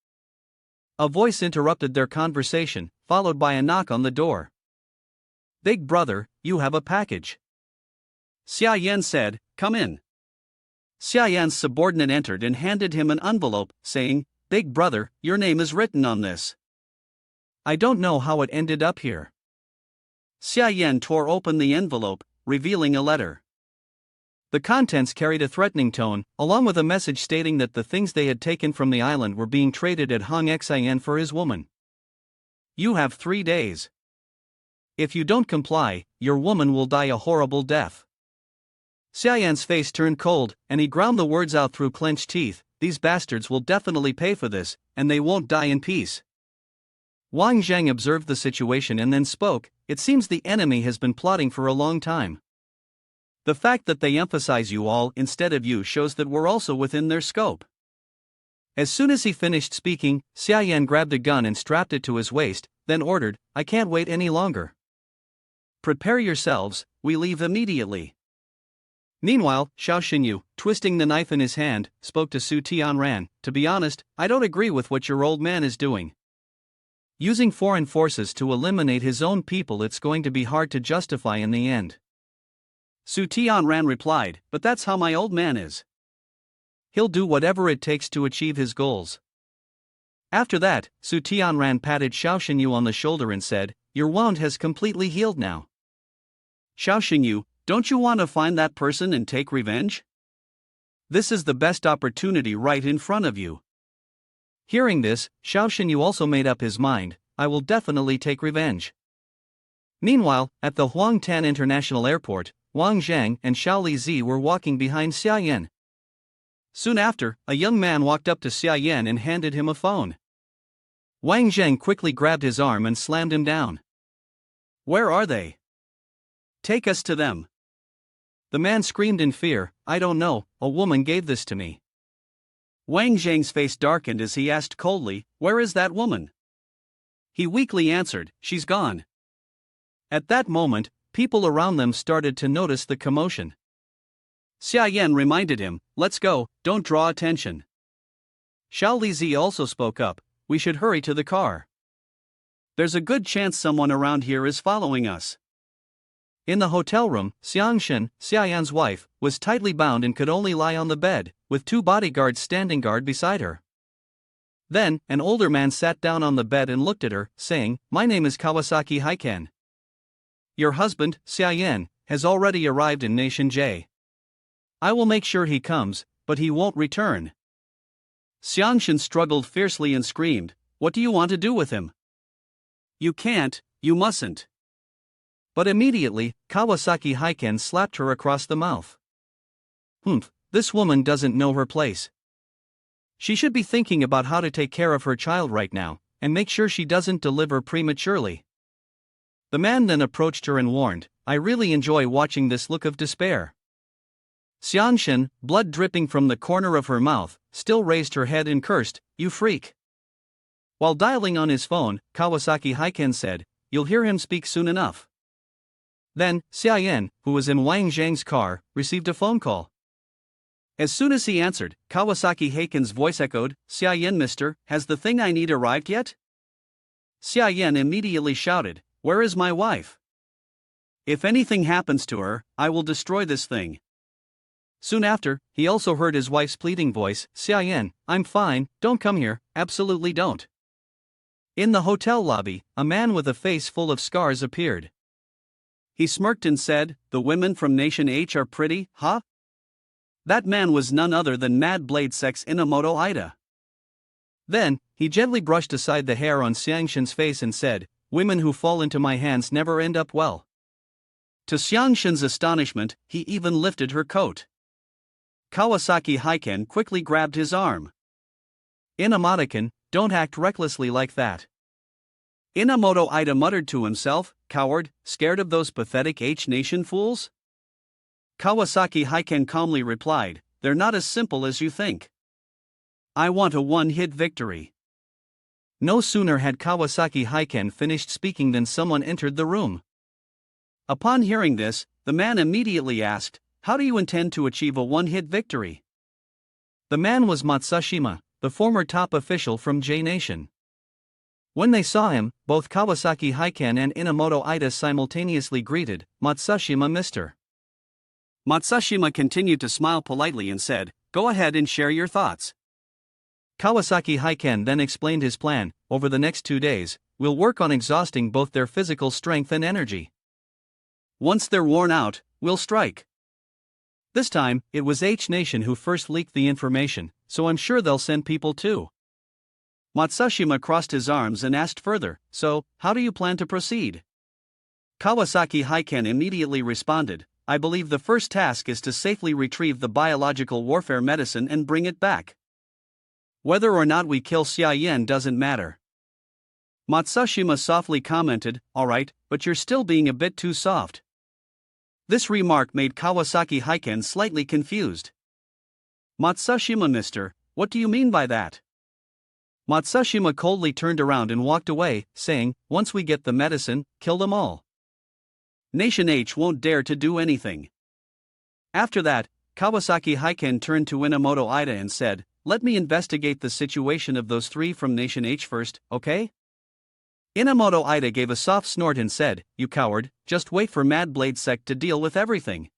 A voice interrupted their conversation, followed by a knock on the door. Big brother, you have a package. Xia Yan said, come in. Xia Yan's subordinate entered and handed him an envelope, saying, Big brother, your name is written on this. I don't know how it ended up here. Xia Yan tore open the envelope, revealing a letter. The contents carried a threatening tone, along with a message stating that the things they had taken from the island were being traded at Hong Xian for his woman. You have 3 days. If you don't comply, your woman will die a horrible death. Xia Yan's face turned cold, and he ground the words out through clenched teeth, these bastards will definitely pay for this, and they won't die in peace. Wang Jang observed the situation and then spoke, it seems the enemy has been plotting for a long time. The fact that they emphasize you all instead of you shows that we're also within their scope. As soon as he finished speaking, Xia Yan grabbed a gun and strapped it to his waist, then ordered, I can't wait any longer. Prepare yourselves, we leave immediately. Meanwhile, Xiao Xinyu, twisting the knife in his hand, spoke to Su Tianran, to be honest, I don't agree with what your old man is doing. Using foreign forces to eliminate his own people, it's going to be hard to justify in the end. Su Tianran replied, but that's how my old man is. He'll do whatever it takes to achieve his goals. After that, Su Tianran patted Xiao Xinyu on the shoulder and said, your wound has completely healed now. Xiao Xinyu, don't you want to find that person and take revenge? This is the best opportunity right in front of you. Hearing this, Xiao Xinyu also made up his mind, I will definitely take revenge. Meanwhile, at the Huangtan International Airport, Wang Jang and Xiao Lizi were walking behind Xia Yan. Soon after, a young man walked up to Xia Yan and handed him a phone. Wang Jang quickly grabbed his arm and slammed him down. Where are they? Take us to them. The man screamed in fear, I don't know, a woman gave this to me. Wang Zhang's face darkened as he asked coldly, where is that woman? He weakly answered, she's gone. At that moment, people around them started to notice the commotion. Xia Yan reminded him, let's go, don't draw attention. Xiao Lizi also spoke up, we should hurry to the car. There's a good chance someone around here is following us. In the hotel room, Xiang Shan, Xia Yan's wife, was tightly bound and could only lie on the bed, with 2 bodyguards standing guard beside her. Then, an older man sat down on the bed and looked at her, saying, my name is Kawasaki Haiken. Your husband, Xia Yan, has already arrived in Nation J. I will make sure he comes, but he won't return. Xiang Shan struggled fiercely and screamed, what do you want to do with him? You can't, you mustn't. But immediately, Kawasaki Haiken slapped her across the mouth. This woman doesn't know her place. She should be thinking about how to take care of her child right now, and make sure she doesn't deliver prematurely. The man then approached her and warned, I really enjoy watching this look of despair. Shan, blood dripping from the corner of her mouth, still raised her head and cursed, "You freak." While dialing on his phone, Kawasaki Hiken said, "You'll hear him speak soon enough." Then, Xiaoyan, who was in Wang Jang's car, received a phone call. As soon as he answered, Kawasaki Hiken's voice echoed, "Xiaoyan, mister, has the thing I need arrived yet?" Xiaoyan immediately shouted, "Where is my wife? If anything happens to her, I will destroy this thing." Soon after, he also heard his wife's pleading voice, "Xiaoyan, I'm fine, don't come here, absolutely don't." In the hotel lobby, a man with a face full of scars appeared. He smirked and said, "The women from Nation H are pretty, huh?" That man was none other than Mad Blade Sex Inamoto Ida. Then, he gently brushed aside the hair on Xiangshan's face and said, "Women who fall into my hands never end up well." To Xiangshan's astonishment, he even lifted her coat. Kawasaki Hiken quickly grabbed his arm. "Inamoto-kun, don't act recklessly like that." Inamoto Ida muttered to himself, "Coward, scared of those pathetic H-Nation fools?" Kawasaki Hiken calmly replied, "They're not as simple as you think. I want a one-hit victory." No sooner had Kawasaki Hiken finished speaking than someone entered the room. Upon hearing this, the man immediately asked, "How do you intend to achieve a one-hit victory?" The man was Matsushima, the former top official from J-Nation. When they saw him, both Kawasaki Hiken and Inamoto Ida simultaneously greeted, "Matsushima, mister." Matsushima continued to smile politely and said, "Go ahead and share your thoughts." Kawasaki Hiken then explained his plan. "Over the next 2 days, we'll work on exhausting both their physical strength and energy. Once they're worn out, we'll strike." This time, it was H-Nation who first leaked the information, so I'm sure they'll send people too. Matsushima crossed his arms and asked further, "So, how do you plan to proceed?" Kawasaki Hiken immediately responded, "I believe the first task is to safely retrieve the biological warfare medicine and bring it back. Whether or not we kill Xiaoyan doesn't matter." Matsushima softly commented, "Alright, but you're still being a bit too soft." This remark made Kawasaki Hiken slightly confused. "Matsushima, mister, what do you mean by that?" Matsushima coldly turned around and walked away, saying, "Once we get the medicine, kill them all. Nation H won't dare to do anything." After that, Kawasaki Hiken turned to Inamoto Ida and said, "Let me investigate the situation of those 3 from Nation H first, okay?" Inamoto Ida gave a soft snort and said, "You coward, just wait for Mad Blade Sect to deal with everything."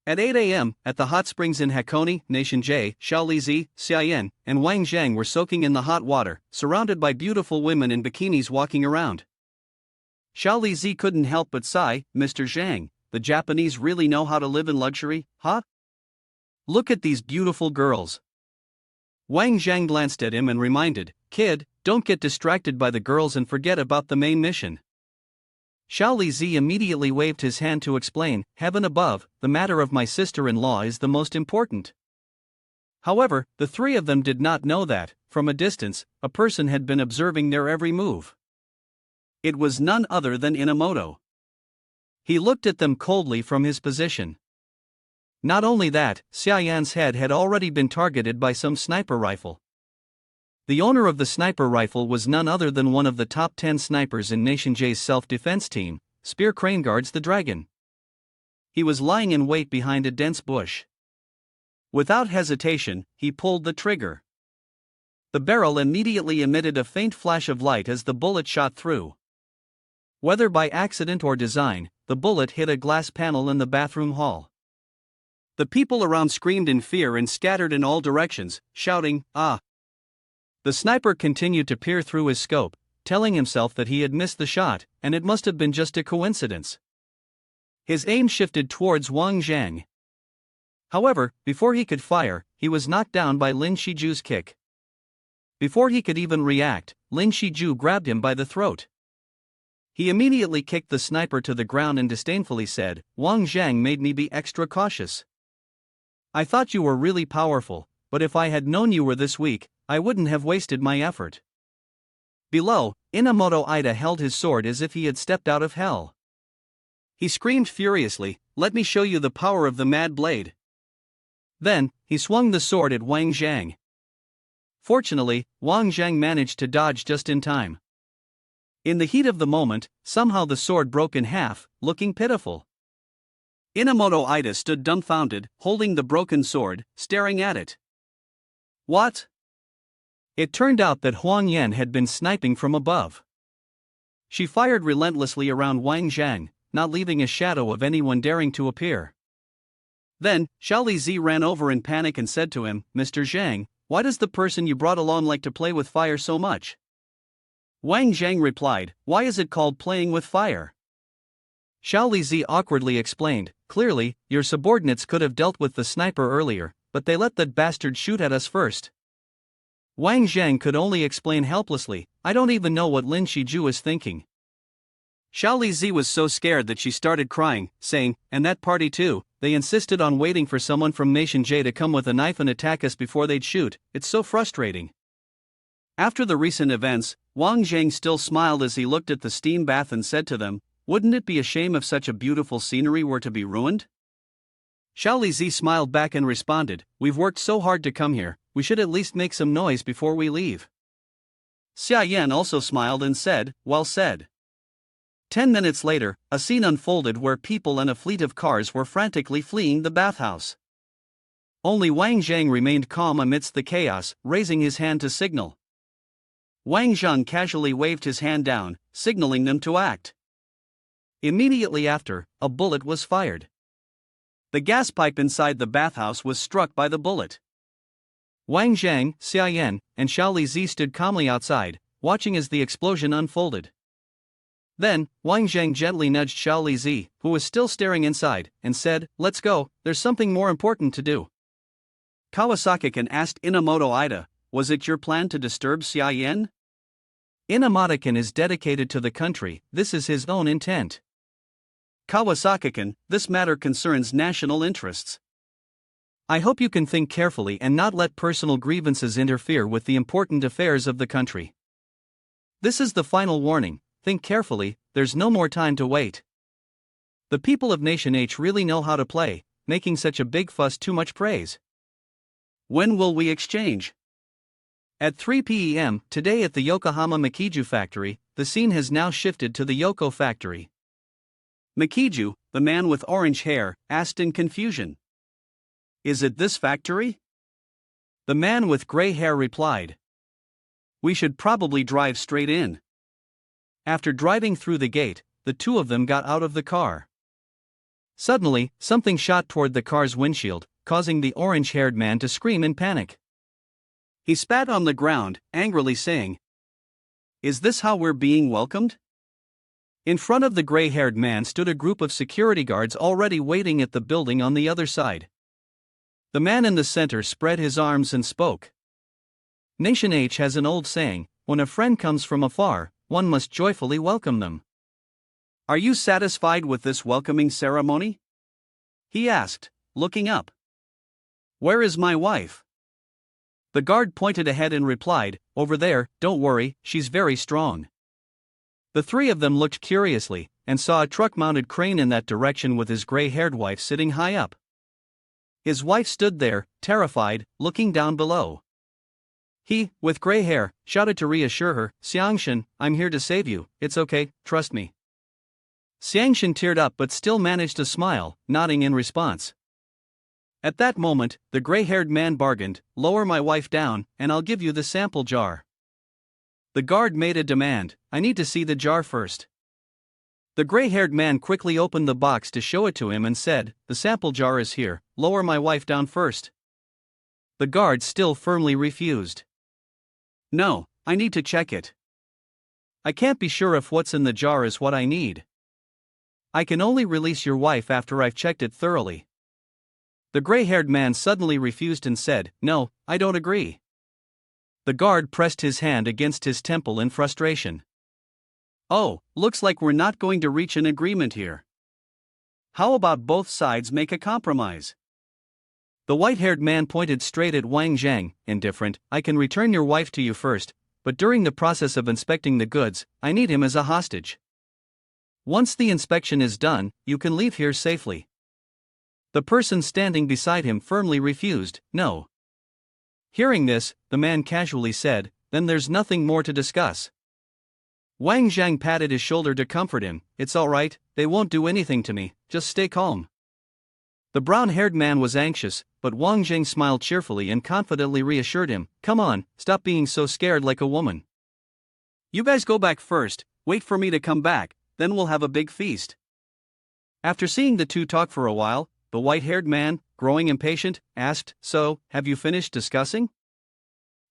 At 8 a.m., at the hot springs in Hakone, Nation J, Xiaolizi, Xiaoyan, and Wang Jang were soaking in the hot water, surrounded by beautiful women in bikinis walking around. Xiaolizi couldn't help but sigh, "Mr. Zhang, the Japanese really know how to live in luxury, huh? Look at these beautiful girls." Wang Zhang glanced at him and reminded, "Kid, don't get distracted by the girls and forget about the main mission." Xiaolizi immediately waved his hand to explain, "Heaven above, the matter of my sister-in-law is the most important." However, the 3 of them did not know that, from a distance, a person had been observing their every move. It was none other than Inamoto. He looked at them coldly from his position. Not only that, Xiaoyan's head had already been targeted by some sniper rifle. The owner of the sniper rifle was none other than one of the top 10 snipers in Nation J's self-defense team, Spear Crane Guards the Dragon. He was lying in wait behind a dense bush. Without hesitation, he pulled the trigger. The barrel immediately emitted a faint flash of light as the bullet shot through. Whether by accident or design, the bullet hit a glass panel in the bathroom hall. The people around screamed in fear and scattered in all directions, shouting, "Ah!" The sniper continued to peer through his scope, telling himself that he had missed the shot, and it must have been just a coincidence. His aim shifted towards Wang Jang. However, before he could fire, he was knocked down by Lin Shiju's kick. Before he could even react, Lin Shiju grabbed him by the throat. He immediately kicked the sniper to the ground and disdainfully said, "Wang Jang made me be extra cautious. I thought you were really powerful, but if I had known you were this weak, I wouldn't have wasted my effort." Below, Inamoto Ida held his sword as if he had stepped out of hell. He screamed furiously, "Let me show you the power of the mad blade." Then, he swung the sword at Wang Jang. Fortunately, Wang Jang managed to dodge just in time. In the heat of the moment, somehow the sword broke in half, looking pitiful. Inamoto Ida stood dumbfounded, holding the broken sword, staring at it. What? It turned out that Huang Yan had been sniping from above. She fired relentlessly around Wang Jang, not leaving a shadow of anyone daring to appear. Then, Xiaoli ran over in panic and said to him, "Mr. Zhang, why does the person you brought along like to play with fire so much?" Wang Jang replied, "Why is it called playing with fire?" Xiaoli awkwardly explained, "Clearly, your subordinates could have dealt with the sniper earlier, but they let that bastard shoot at us first." Wang Jang could only explain helplessly, "I don't even know what Lin Shiju is thinking." Xiaoli was so scared that she started crying, saying, "And that party too, they insisted on waiting for someone from Nation J to come with a knife and attack us before they'd shoot, it's so frustrating." After the recent events, Wang Jang still smiled as he looked at the steam bath and said to them, "Wouldn't it be a shame if such a beautiful scenery were to be ruined?" Xiaoli smiled back and responded, "We've worked so hard to come here, we should at least make some noise before we leave." Xia Yan also smiled and said, "Well said." 10 minutes later, a scene unfolded where people and a fleet of cars were frantically fleeing the bathhouse. Only Wang Jang remained calm amidst the chaos, raising his hand to signal. Wang Jang casually waved his hand down, signaling them to act. Immediately after, a bullet was fired. The gas pipe inside the bathhouse was struck by the bullet. Wang Jang, Xia Yan, and Xiaoli stood calmly outside, watching as the explosion unfolded. Then, Wang Jang gently nudged Xiaoli, who was still staring inside, and said, "Let's go, there's something more important to do." Kawasaki-kun asked Inamoto Ida, "Was it your plan to disturb Xia Yan?" Inamoto-kun is dedicated to the country, this is his own intent. Kawasaki-kun, this matter concerns national interests. I hope you can think carefully and not let personal grievances interfere with the important affairs of the country. This is the final warning. Think carefully, there's no more time to wait. The people of Nation H really know how to play, making such a big fuss too much praise. When will we exchange? At 3 p.m. today at the Yokohama Makiju factory, the scene has now shifted to the Yoko factory. Makiju, the man with orange hair, asked in confusion. "Is it this factory?" The man with gray hair replied. "We should probably drive straight in." After driving through the gate, the two of them got out of the car. Suddenly, something shot toward the car's windshield, causing the orange-haired man to scream in panic. He spat on the ground, angrily saying, "Is this how we're being welcomed?" In front of the gray-haired man stood a group of security guards already waiting at the building on the other side. The man in the center spread his arms and spoke. Nation H has an old saying, when a friend comes from afar, one must joyfully welcome them. "Are you satisfied with this welcoming ceremony?" he asked, looking up. "Where is my wife?" The guard pointed ahead and replied, "Over there, don't worry, she's very strong." The three of them looked curiously, and saw a truck-mounted crane in that direction with his gray-haired wife sitting high up. His wife stood there, terrified, looking down below. He, with gray hair, shouted to reassure her, "Xiangshan, I'm here to save you, it's okay, trust me." Xiangshan teared up but still managed to smile, nodding in response. At that moment, the gray-haired man bargained, "Lower my wife down, and I'll give you the sample jar." The guard made a demand, "I need to see the jar first." The gray-haired man quickly opened the box to show it to him and said, "The sample jar is here, lower my wife down first." The guard still firmly refused. "No, I need to check it. I can't be sure if what's in the jar is what I need. I can only release your wife after I've checked it thoroughly." The gray-haired man suddenly refused and said, "No, I don't agree." The guard pressed his hand against his temple in frustration. "Oh, looks like we're not going to reach an agreement here. How about both sides make a compromise?" The white-haired man pointed straight at Wang Jang, indifferent, "I can return your wife to you first, but during the process of inspecting the goods, I need him as a hostage." Once the inspection is done, you can leave here safely. The person standing beside him firmly refused, no. Hearing this, the man casually said, then there's nothing more to discuss. Wang Jang patted his shoulder to comfort him, it's alright, they won't do anything to me, just stay calm. The brown-haired man was anxious, but Wang Jang smiled cheerfully and confidently reassured him, come on, stop being so scared like a woman. You guys go back first, wait for me to come back, then we'll have a big feast. After seeing the two talk for a while, the white-haired man, growing impatient, asked, so, have you finished discussing?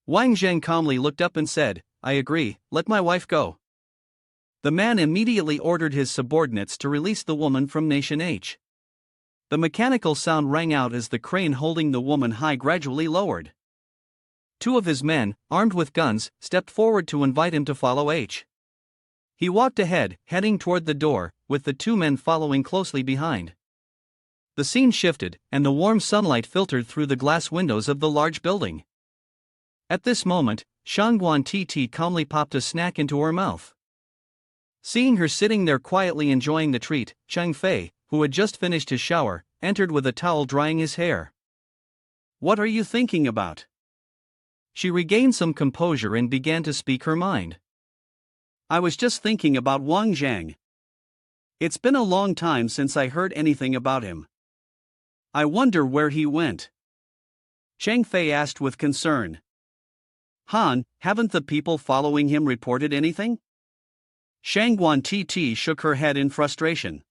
Wang Jang calmly looked up and said, I agree, let my wife go. The man immediately ordered his subordinates to release the woman from Nation H. The mechanical sound rang out as the crane holding the woman high gradually lowered. Two of his men, armed with guns, stepped forward to invite him to follow H. He walked ahead, heading toward the door, with the two men following closely behind. The scene shifted, and the warm sunlight filtered through the glass windows of the large building. At this moment, Shan Titi calmly popped a snack into her mouth. Seeing her sitting there quietly enjoying the treat, Chang Fei, who had just finished his shower, entered with a towel drying his hair. What are you thinking about? She regained some composure and began to speak her mind. I was just thinking about Wang Jang. It's been a long time since I heard anything about him. I wonder where he went. Chang Fei asked with concern. Han, haven't the people following him reported anything? Shangguan Titi shook her head in frustration.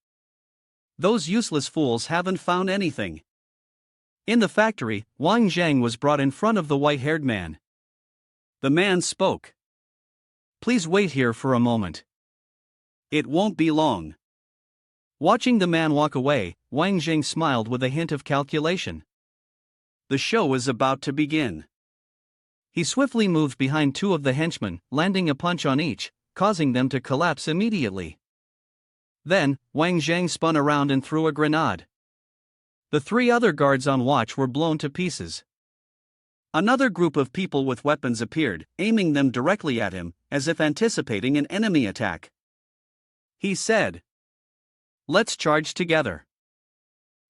Those useless fools haven't found anything. In the factory, Wang Jang was brought in front of the white-haired man. The man spoke. Please wait here for a moment. It won't be long. Watching the man walk away, Wang Jang smiled with a hint of calculation. The show is about to begin. He swiftly moved behind two of the henchmen, landing a punch on each, causing them to collapse immediately. Then, Wang Jang spun around and threw a grenade. The three other guards on watch were blown to pieces. Another group of people with weapons appeared, aiming them directly at him, as if anticipating an enemy attack. He said, let's charge together.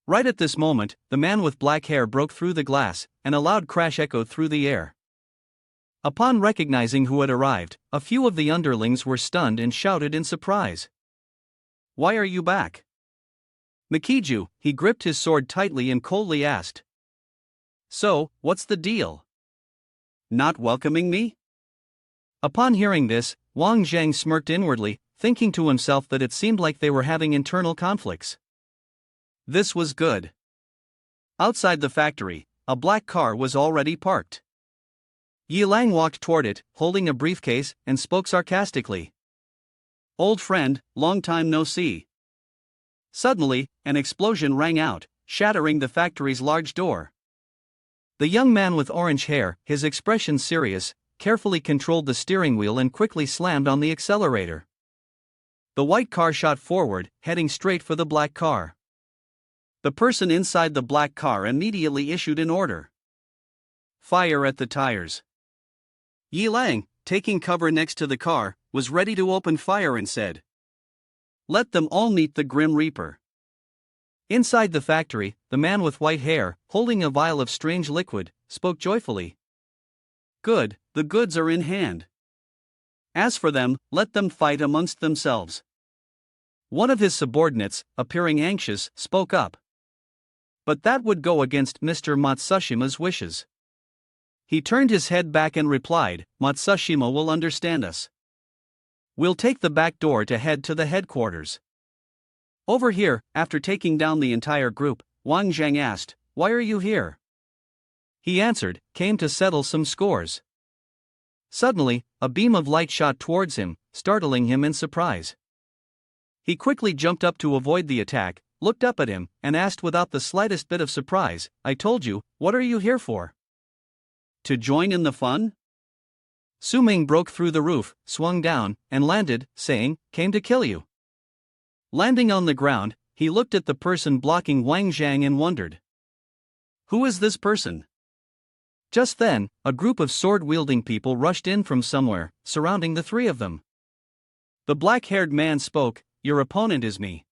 Right at this moment, the man with black hair broke through the glass, and a loud crash echoed through the air. Upon recognizing who had arrived, a few of the underlings were stunned and shouted in surprise. Why are you back? Makiju, he gripped his sword tightly and coldly asked. So, what's the deal? Not welcoming me? Upon hearing this, Wang Jang smirked inwardly, thinking to himself that it seemed like they were having internal conflicts. This was good. Outside the factory, a black car was already parked. Yilang walked toward it, holding a briefcase, and spoke sarcastically. Old friend, long time no see. Suddenly, an explosion rang out, shattering the factory's large door. The young man with orange hair, his expression serious, carefully controlled the steering wheel and quickly slammed on the accelerator. The white car shot forward, heading straight for the black car. The person inside the black car immediately issued an order. Fire at the tires. Yilang, taking cover next to the car, was ready to open fire and said, let them all meet the Grim Reaper. Inside the factory, the man with white hair, holding a vial of strange liquid, spoke joyfully. Good, the goods are in hand. As for them, let them fight amongst themselves. One of his subordinates, appearing anxious, spoke up. But that would go against Mr. Matsushima's wishes. He turned his head back and replied, Matsushima will understand us. We'll take the back door to head to the headquarters. Over here, after taking down the entire group, Wang Jang asked, why are you here? He answered, came to settle some scores. Suddenly, a beam of light shot towards him, startling him in surprise. He quickly jumped up to avoid the attack, looked up at him, and asked without the slightest bit of surprise, I told you, what are you here for? To join in the fun? Su Ming broke through the roof, swung down, and landed, saying, came to kill you. Landing on the ground, he looked at the person blocking Wang Jang and wondered. Who is this person? Just then, a group of sword-wielding people rushed in from somewhere, surrounding the three of them. The black-haired man spoke, your opponent is me.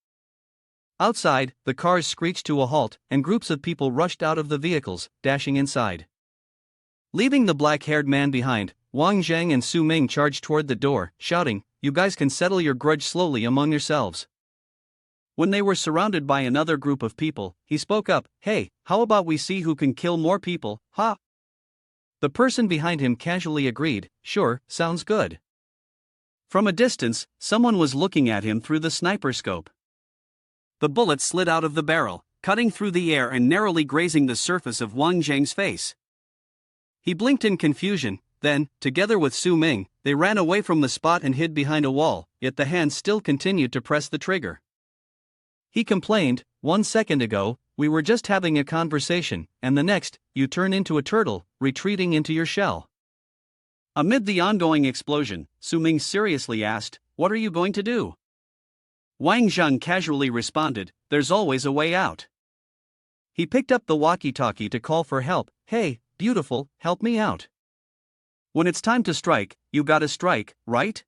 Outside, the cars screeched to a halt, and groups of people rushed out of the vehicles, dashing inside. Leaving the black-haired man behind, Wang Jang and Su Ming charged toward the door, shouting, "You guys can settle your grudge slowly among yourselves." When they were surrounded by another group of people, he spoke up, "Hey, how about we see who can kill more people, ha?" The person behind him casually agreed, "Sure, sounds good." From a distance, someone was looking at him through the sniper scope. The bullet slid out of the barrel, cutting through the air and narrowly grazing the surface of Wang Zhang's face. He blinked in confusion, then, together with Su Ming, they ran away from the spot and hid behind a wall, yet the hand still continued to press the trigger. He complained, "1 second ago, we were just having a conversation, and the next, you turn into a turtle, retreating into your shell." Amid the ongoing explosion, Su Ming seriously asked, "What are you going to do?" Wang Jang casually responded, "There's always a way out." He picked up the walkie-talkie to call for help, "Hey, beautiful, help me out. When it's time to strike, you gotta strike, right?"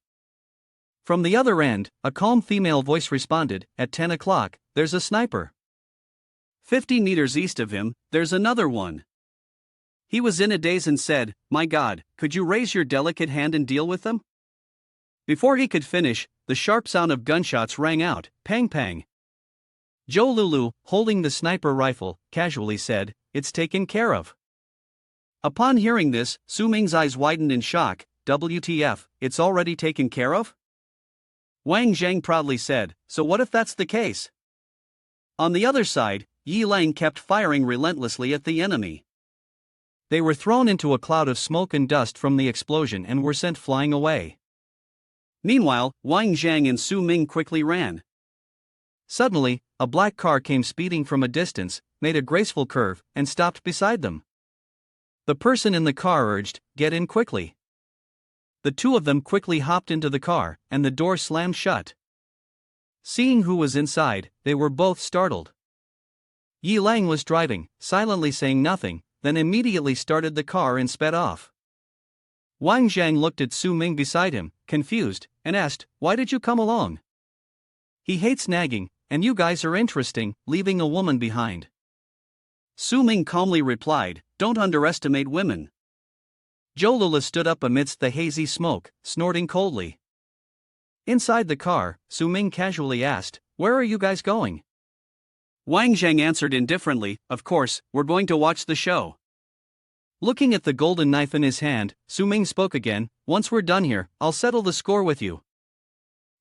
From the other end, a calm female voice responded, "At 10 o'clock, there's a sniper. 50 meters east of him, there's another one." He was in a daze and said, "My God, could you raise your delicate hand and deal with them?" Before he could finish, the sharp sound of gunshots rang out, pang pang. Zhou Lulu, holding the sniper rifle, casually said, "It's taken care of." Upon hearing this, Su Ming's eyes widened in shock, "WTF, it's already taken care of?" Wang Zhang proudly said, "So what if that's the case?" On the other side, Yi Lang kept firing relentlessly at the enemy. They were thrown into a cloud of smoke and dust from the explosion and were sent flying away. Meanwhile, Wang Zhang and Su Ming quickly ran. Suddenly, a black car came speeding from a distance, made a graceful curve, and stopped beside them. The person in the car urged, "Get in quickly." The two of them quickly hopped into the car, and the door slammed shut. Seeing who was inside, they were both startled. Yi Lang was driving, silently saying nothing, then immediately started the car and sped off. Wang Zhang looked at Su Ming beside him, confused, and asked, "Why did you come along?" "He hates nagging, and you guys are interesting, leaving a woman behind." Su Ming calmly replied, "Don't underestimate women." Jolula stood up amidst the hazy smoke, snorting coldly. Inside the car, Su Ming casually asked, "Where are you guys going?" Wang Zhang answered indifferently, "Of course, we're going to watch the show." Looking at the golden knife in his hand, Su Ming spoke again, "Once we're done here, I'll settle the score with you."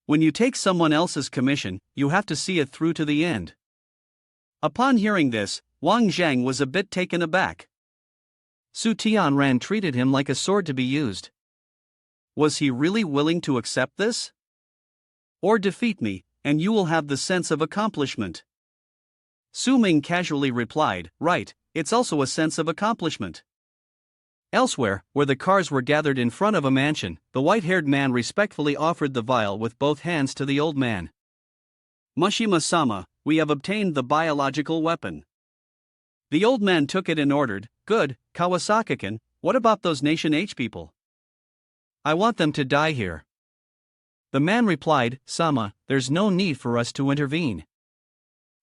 When you take someone else's commission, you have to see it through to the end. Upon hearing this, Wang Zhang was a bit taken aback. Su Tianran treated him like a sword to be used. Was he really willing to accept this? "Or defeat me, and you will have the sense of accomplishment." Su Ming casually replied, "Right, it's also a sense of accomplishment." Elsewhere, where the cars were gathered in front of a mansion, the white-haired man respectfully offered the vial with both hands to the old man. "Mushima-sama, we have obtained the biological weapon." The old man took it and ordered, "Good, Kawasaki-kun, what about those Nation H people?" "I want them to die here." The man replied, "Sama, there's no need for us to intervene.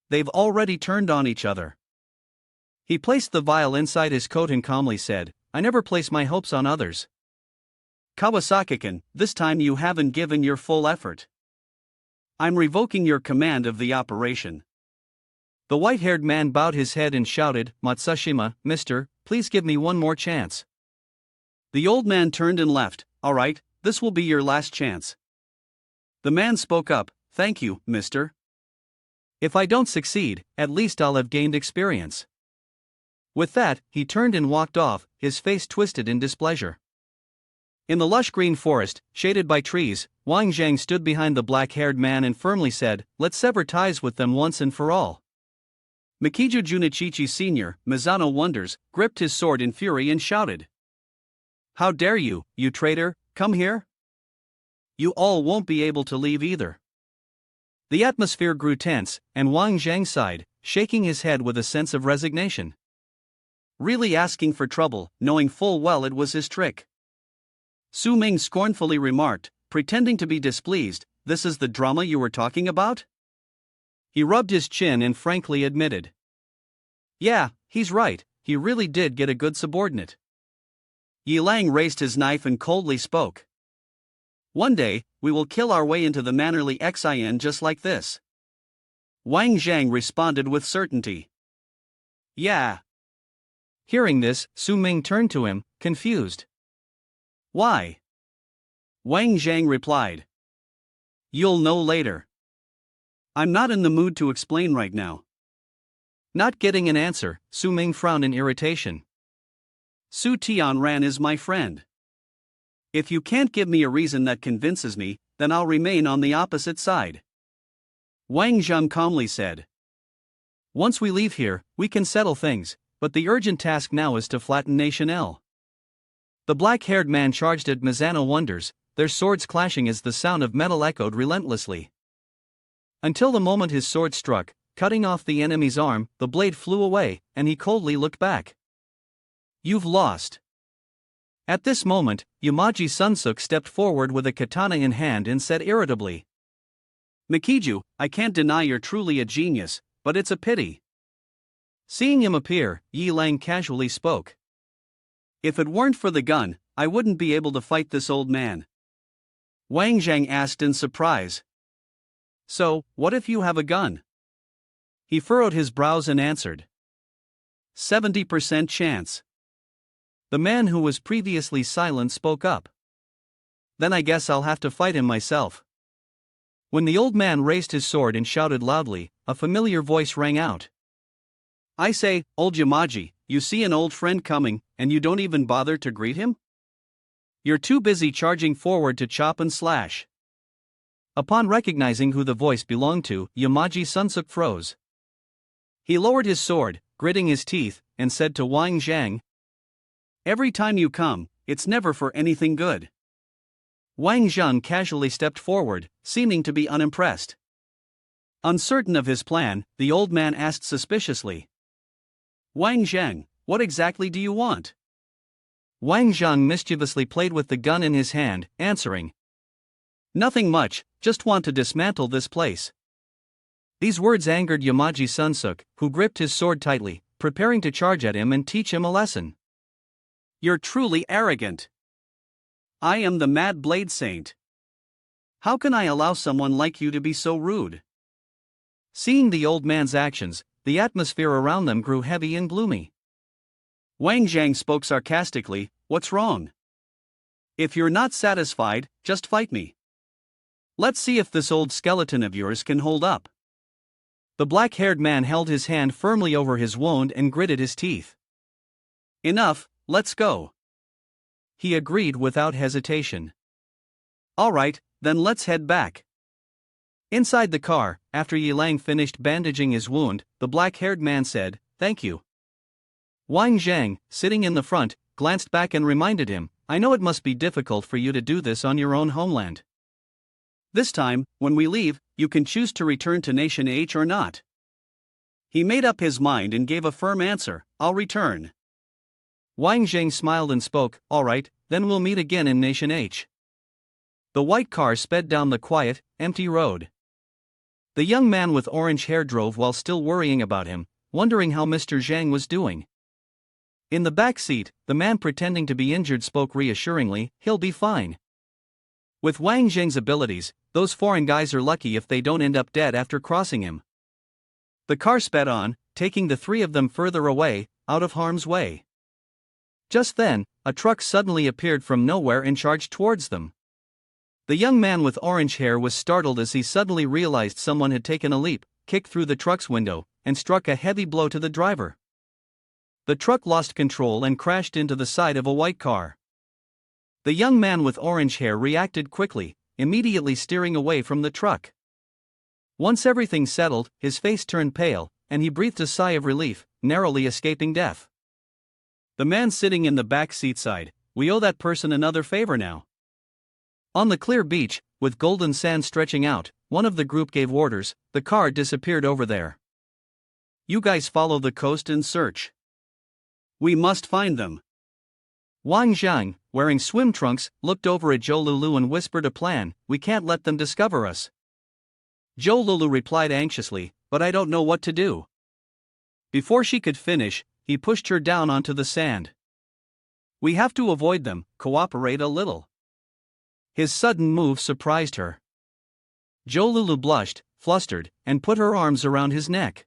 They've already turned on each other." He placed the vial inside his coat and calmly said, "I never place my hopes on others. Kawasaki-kun, this time you haven't given your full effort. I'm revoking your command of the operation." The white-haired man bowed his head and shouted, "Matsushima, mister, please give me one more chance." The old man turned and left. "All right, this will be your last chance." The man spoke up, "Thank you, mister. If I don't succeed, at least I'll have gained experience." With that, he turned and walked off, his face twisted in displeasure. In the lush green forest, shaded by trees, Wang Zhang stood behind the black-haired man and firmly said, "Let's sever ties with them once and for all." Mikiju Junichichi Sr., Mizano Wonders, gripped his sword in fury and shouted, "How dare you, you traitor, come here? You all won't be able to leave either." The atmosphere grew tense, and Wang Zhang sighed, shaking his head with a sense of resignation. Really asking for trouble, knowing full well it was his trick. Su Ming scornfully remarked, pretending to be displeased, this is the drama you were talking about? He rubbed his chin and frankly admitted. Yeah, he's right, he really did get a good subordinate. Yi Lang raised his knife and coldly spoke. One day, we will kill our way into the mannerly Xin just like this. Wang Jang responded with certainty. Yeah. Hearing this, Su Ming turned to him, confused. Why? Wang Jang replied. You'll know later. I'm not in the mood to explain right now. Not getting an answer, Su Ming frowned in irritation. Su Tianran is my friend. If you can't give me a reason that convinces me, then I'll remain on the opposite side. Wang Jang calmly said. Once we leave here, we can settle things, but the urgent task now is to flatten Nation L. The black-haired man charged at Mizano Wonders, their swords clashing as the sound of metal echoed relentlessly. Until the moment his sword struck, cutting off the enemy's arm, the blade flew away, and he coldly looked back. You've lost. At this moment, Yamaji Sunsuk stepped forward with a katana in hand and said irritably. Mikiju, I can't deny you're truly a genius, but it's a pity. Seeing him appear, Yi Lang casually spoke. If it weren't for the gun, I wouldn't be able to fight this old man. Wang Jang asked in surprise. So, what if you have a gun? He furrowed his brows and answered. 70% chance. The man who was previously silent spoke up. Then I guess I'll have to fight him myself. When the old man raised his sword and shouted loudly, a familiar voice rang out. I say, old Yamaji, you see an old friend coming, and you don't even bother to greet him? You're too busy charging forward to chop and slash. Upon recognizing who the voice belonged to, Yamaji Sunsuk froze. He lowered his sword, gritting his teeth, and said to Wang Jang, Every time you come, it's never for anything good. Wang Jang casually stepped forward, seeming to be unimpressed. Uncertain of his plan, the old man asked suspiciously. Wang Jang, what exactly do you want? Wang Jang mischievously played with the gun in his hand, answering. Nothing much, just want to dismantle this place. These words angered Yamaji Sunsuk, who gripped his sword tightly, preparing to charge at him and teach him a lesson. You're truly arrogant. I am the Mad Blade Saint. How can I allow someone like you to be so rude? Seeing the old man's actions, the atmosphere around them grew heavy and gloomy. Wang Jang spoke sarcastically, what's wrong? If you're not satisfied, just fight me. Let's see if this old skeleton of yours can hold up. The black-haired man held his hand firmly over his wound and gritted his teeth. Enough, let's go. He agreed without hesitation. All right, then let's head back. Inside the car, after Yi Lang finished bandaging his wound, the black-haired man said, Thank you. Wang Jang, sitting in the front, glanced back and reminded him, I know it must be difficult for you to do this on your own homeland. This time, when we leave, you can choose to return to Nation H or not. He made up his mind and gave a firm answer, I'll return. Wang Jang smiled and spoke, All right, then we'll meet again in Nation H. The white car sped down the quiet, empty road. The young man with orange hair drove while still worrying about him, wondering how Mr. Zhang was doing. In the back seat, the man pretending to be injured spoke reassuringly, He'll be fine. With Wang Jing's abilities, those foreign guys are lucky if they don't end up dead after crossing him. The car sped on, taking the three of them further away, out of harm's way. Just then, a truck suddenly appeared from nowhere and charged towards them. The young man with orange hair was startled as he suddenly realized someone had taken a leap, kicked through the truck's window, and struck a heavy blow to the driver. The truck lost control and crashed into the side of a white car. The young man with orange hair reacted quickly, immediately steering away from the truck. Once everything settled, his face turned pale, and he breathed a sigh of relief, narrowly escaping death. The man sitting in the back seat sighed, We owe that person another favor now. On the clear beach, with golden sand stretching out, one of the group gave orders, the car disappeared over there. You guys follow the coast and search. We must find them. Wang Jang, wearing swim trunks, looked over at Zhou Lulu and whispered a plan. We can't let them discover us. Zhou Lulu replied anxiously, but I don't know what to do. Before she could finish, he pushed her down onto the sand. We have to avoid them, cooperate a little. His sudden move surprised her. Zhou Lulu blushed, flustered, and put her arms around his neck.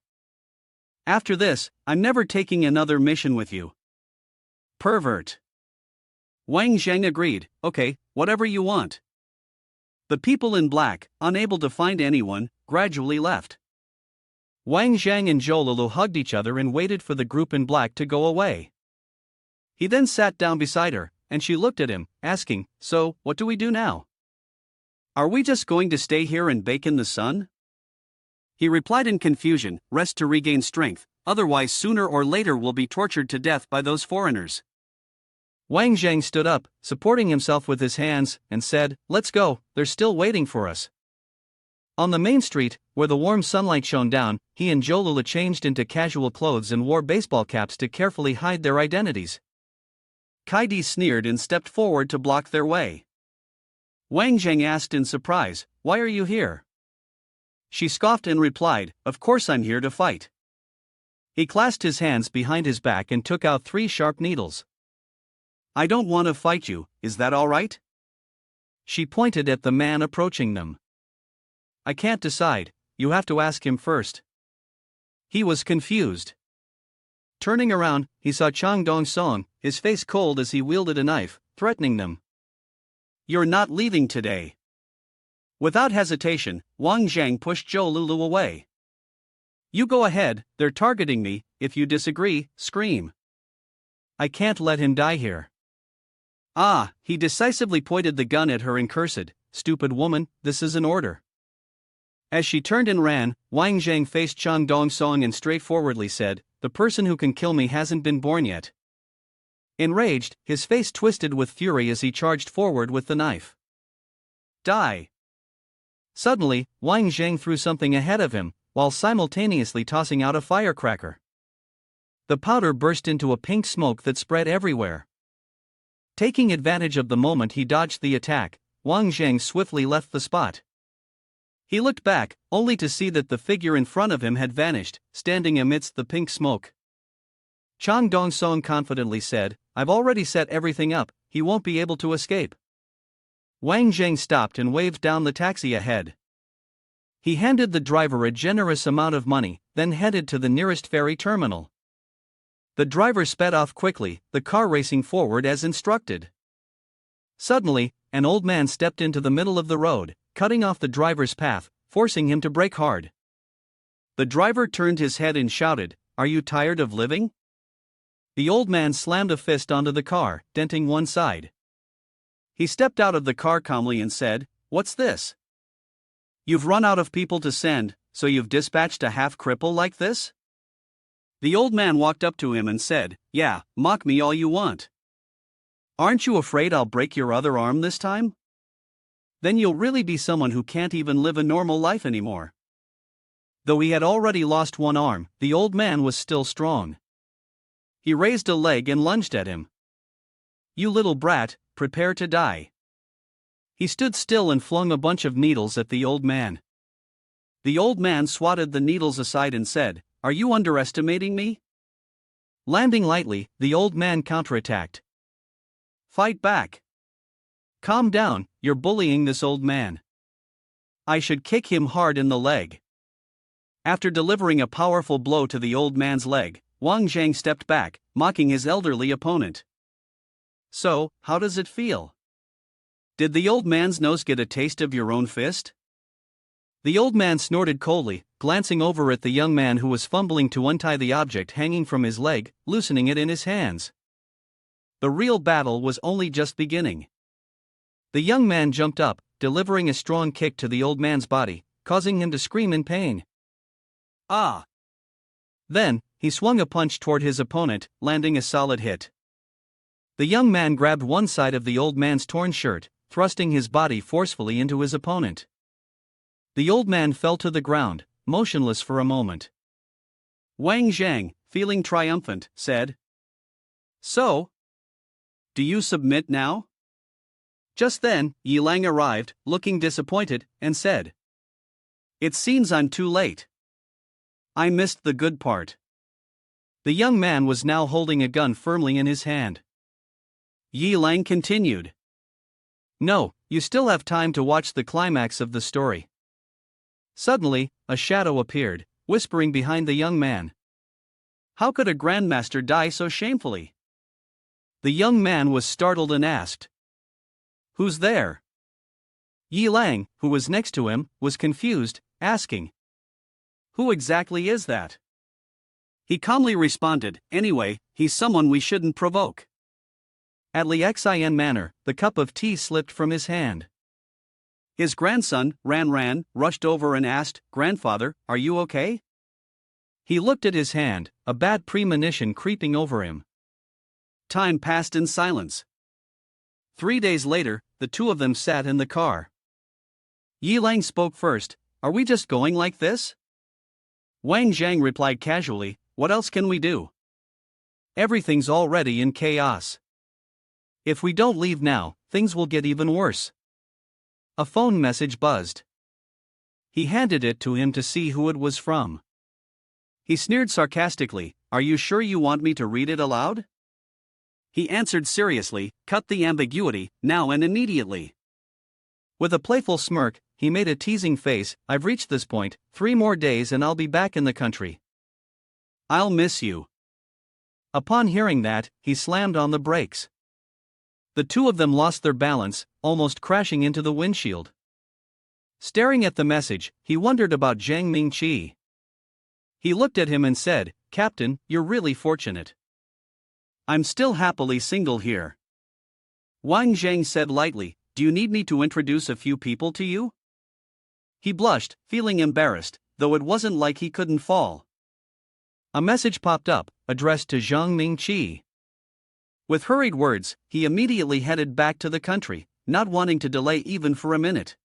After this, I'm never taking another mission with you. Pervert. Wang Zhang agreed, okay, whatever you want. The people in black, unable to find anyone, gradually left. Wang Zhang and Zhou Lulu hugged each other and waited for the group in black to go away. He then sat down beside her, and she looked at him, asking, so, what do we do now? Are we just going to stay here and bake in the sun? He replied in confusion, rest to regain strength, otherwise sooner or later we'll be tortured to death by those foreigners. Wang Zhang stood up, supporting himself with his hands, and said, let's go, they're still waiting for us. On the main street, where the warm sunlight shone down, he and Zhou Lulu changed into casual clothes and wore baseball caps to carefully hide their identities. Kaidi sneered and stepped forward to block their way. Wang Zhang asked in surprise, why are you here? She scoffed and replied, of course I'm here to fight. He clasped his hands behind his back and took out 3 sharp needles. I don't want to fight you, is that all right? She pointed at the man approaching them. I can't decide, you have to ask him first. He was confused. Turning around, he saw Chang Dong-song, his face cold as he wielded a knife, threatening them. You're not leaving today. Without hesitation, Wang Zhang pushed Zhou Lulu away. You go ahead, they're targeting me, if you disagree, scream. I can't let him die here. Ah, he decisively pointed the gun at her and cursed, stupid woman, this is an order. As she turned and ran, Wang Zhang faced Chang Dong-song and straightforwardly said, the person who can kill me hasn't been born yet. Enraged, his face twisted with fury as he charged forward with the knife. Die! Suddenly, Wang Zhang threw something ahead of him, while simultaneously tossing out a firecracker. The powder burst into a pink smoke that spread everywhere. Taking advantage of the moment he dodged the attack, Wang Zhang swiftly left the spot. He looked back, only to see that the figure in front of him had vanished, standing amidst the pink smoke. Chang Dong-song confidently said, I've already set everything up, he won't be able to escape. Wang Zhang stopped and waved down the taxi ahead. He handed the driver a generous amount of money, then headed to the nearest ferry terminal. The driver sped off quickly, the car racing forward as instructed. Suddenly, an old man stepped into the middle of the road, cutting off the driver's path, forcing him to brake hard. The driver turned his head and shouted, Are you tired of living? The old man slammed a fist onto the car, denting one side. He stepped out of the car calmly and said, What's this? You've run out of people to send, so you've dispatched a half-cripple like this? The old man walked up to him and said, Yeah, mock me all you want. Aren't you afraid I'll break your other arm this time? Then you'll really be someone who can't even live a normal life anymore. Though he had already lost one arm, the old man was still strong. He raised a leg and lunged at him. You little brat, prepare to die. He stood still and flung a bunch of needles at the old man. The old man swatted the needles aside and said, Are you underestimating me? Landing lightly, the old man counterattacked. Fight back. Calm down, you're bullying this old man. I should kick him hard in the leg. After delivering a powerful blow to the old man's leg, Wang Zhang stepped back, mocking his elderly opponent. So, how does it feel? Did the old man's nose get a taste of your own fist? The old man snorted coldly, glancing over at the young man who was fumbling to untie the object hanging from his leg, loosening it in his hands. The real battle was only just beginning. The young man jumped up, delivering a strong kick to the old man's body, causing him to scream in pain. Ah! Then, he swung a punch toward his opponent, landing a solid hit. The young man grabbed one side of the old man's torn shirt, thrusting his body forcefully into his opponent. The old man fell to the ground, motionless for a moment. Wang Zhang, feeling triumphant, said, So? Do you submit now? Just then, Yi Lang arrived, looking disappointed, and said, "It seems I'm too late. I missed the good part." The young man was now holding a gun firmly in his hand. Yi Lang continued, "No, you still have time to watch the climax of the story." Suddenly, a shadow appeared, whispering behind the young man. How could a grandmaster die so shamefully? The young man was startled and asked, "Who's there?" Yi Lang, who was next to him, was confused, asking, "Who exactly is that?" He calmly responded, "Anyway, he's someone we shouldn't provoke." At Liexin Manor, the cup of tea slipped from his hand. His grandson, Ran, rushed over and asked, "Grandfather, are you okay?" He looked at his hand, a bad premonition creeping over him. Time passed in silence. 3 days later, the two of them sat in the car. Yi Lang spoke first, "Are we just going like this?" Wang Jang replied casually, "What else can we do? Everything's already in chaos. If we don't leave now, things will get even worse." A phone message buzzed. He handed it to him to see who it was from. He sneered sarcastically, "Are you sure you want me to read it aloud?" He answered seriously, "Cut the ambiguity, now and immediately." With a playful smirk, he made a teasing face, "I've reached this point, 3 more days and I'll be back in the country. I'll miss you." Upon hearing that, he slammed on the brakes. The two of them lost their balance, almost crashing into the windshield. Staring at the message, he wondered about Jiang Mingqi. He looked at him and said, "Captain, you're really fortunate. I'm still happily single here." Wang Zhang said lightly, "Do you need me to introduce a few people to you?" He blushed, feeling embarrassed, though it wasn't like he couldn't fall. A message popped up, addressed to Jiang Mingqi. With hurried words, he immediately headed back to the country, not wanting to delay even for a minute.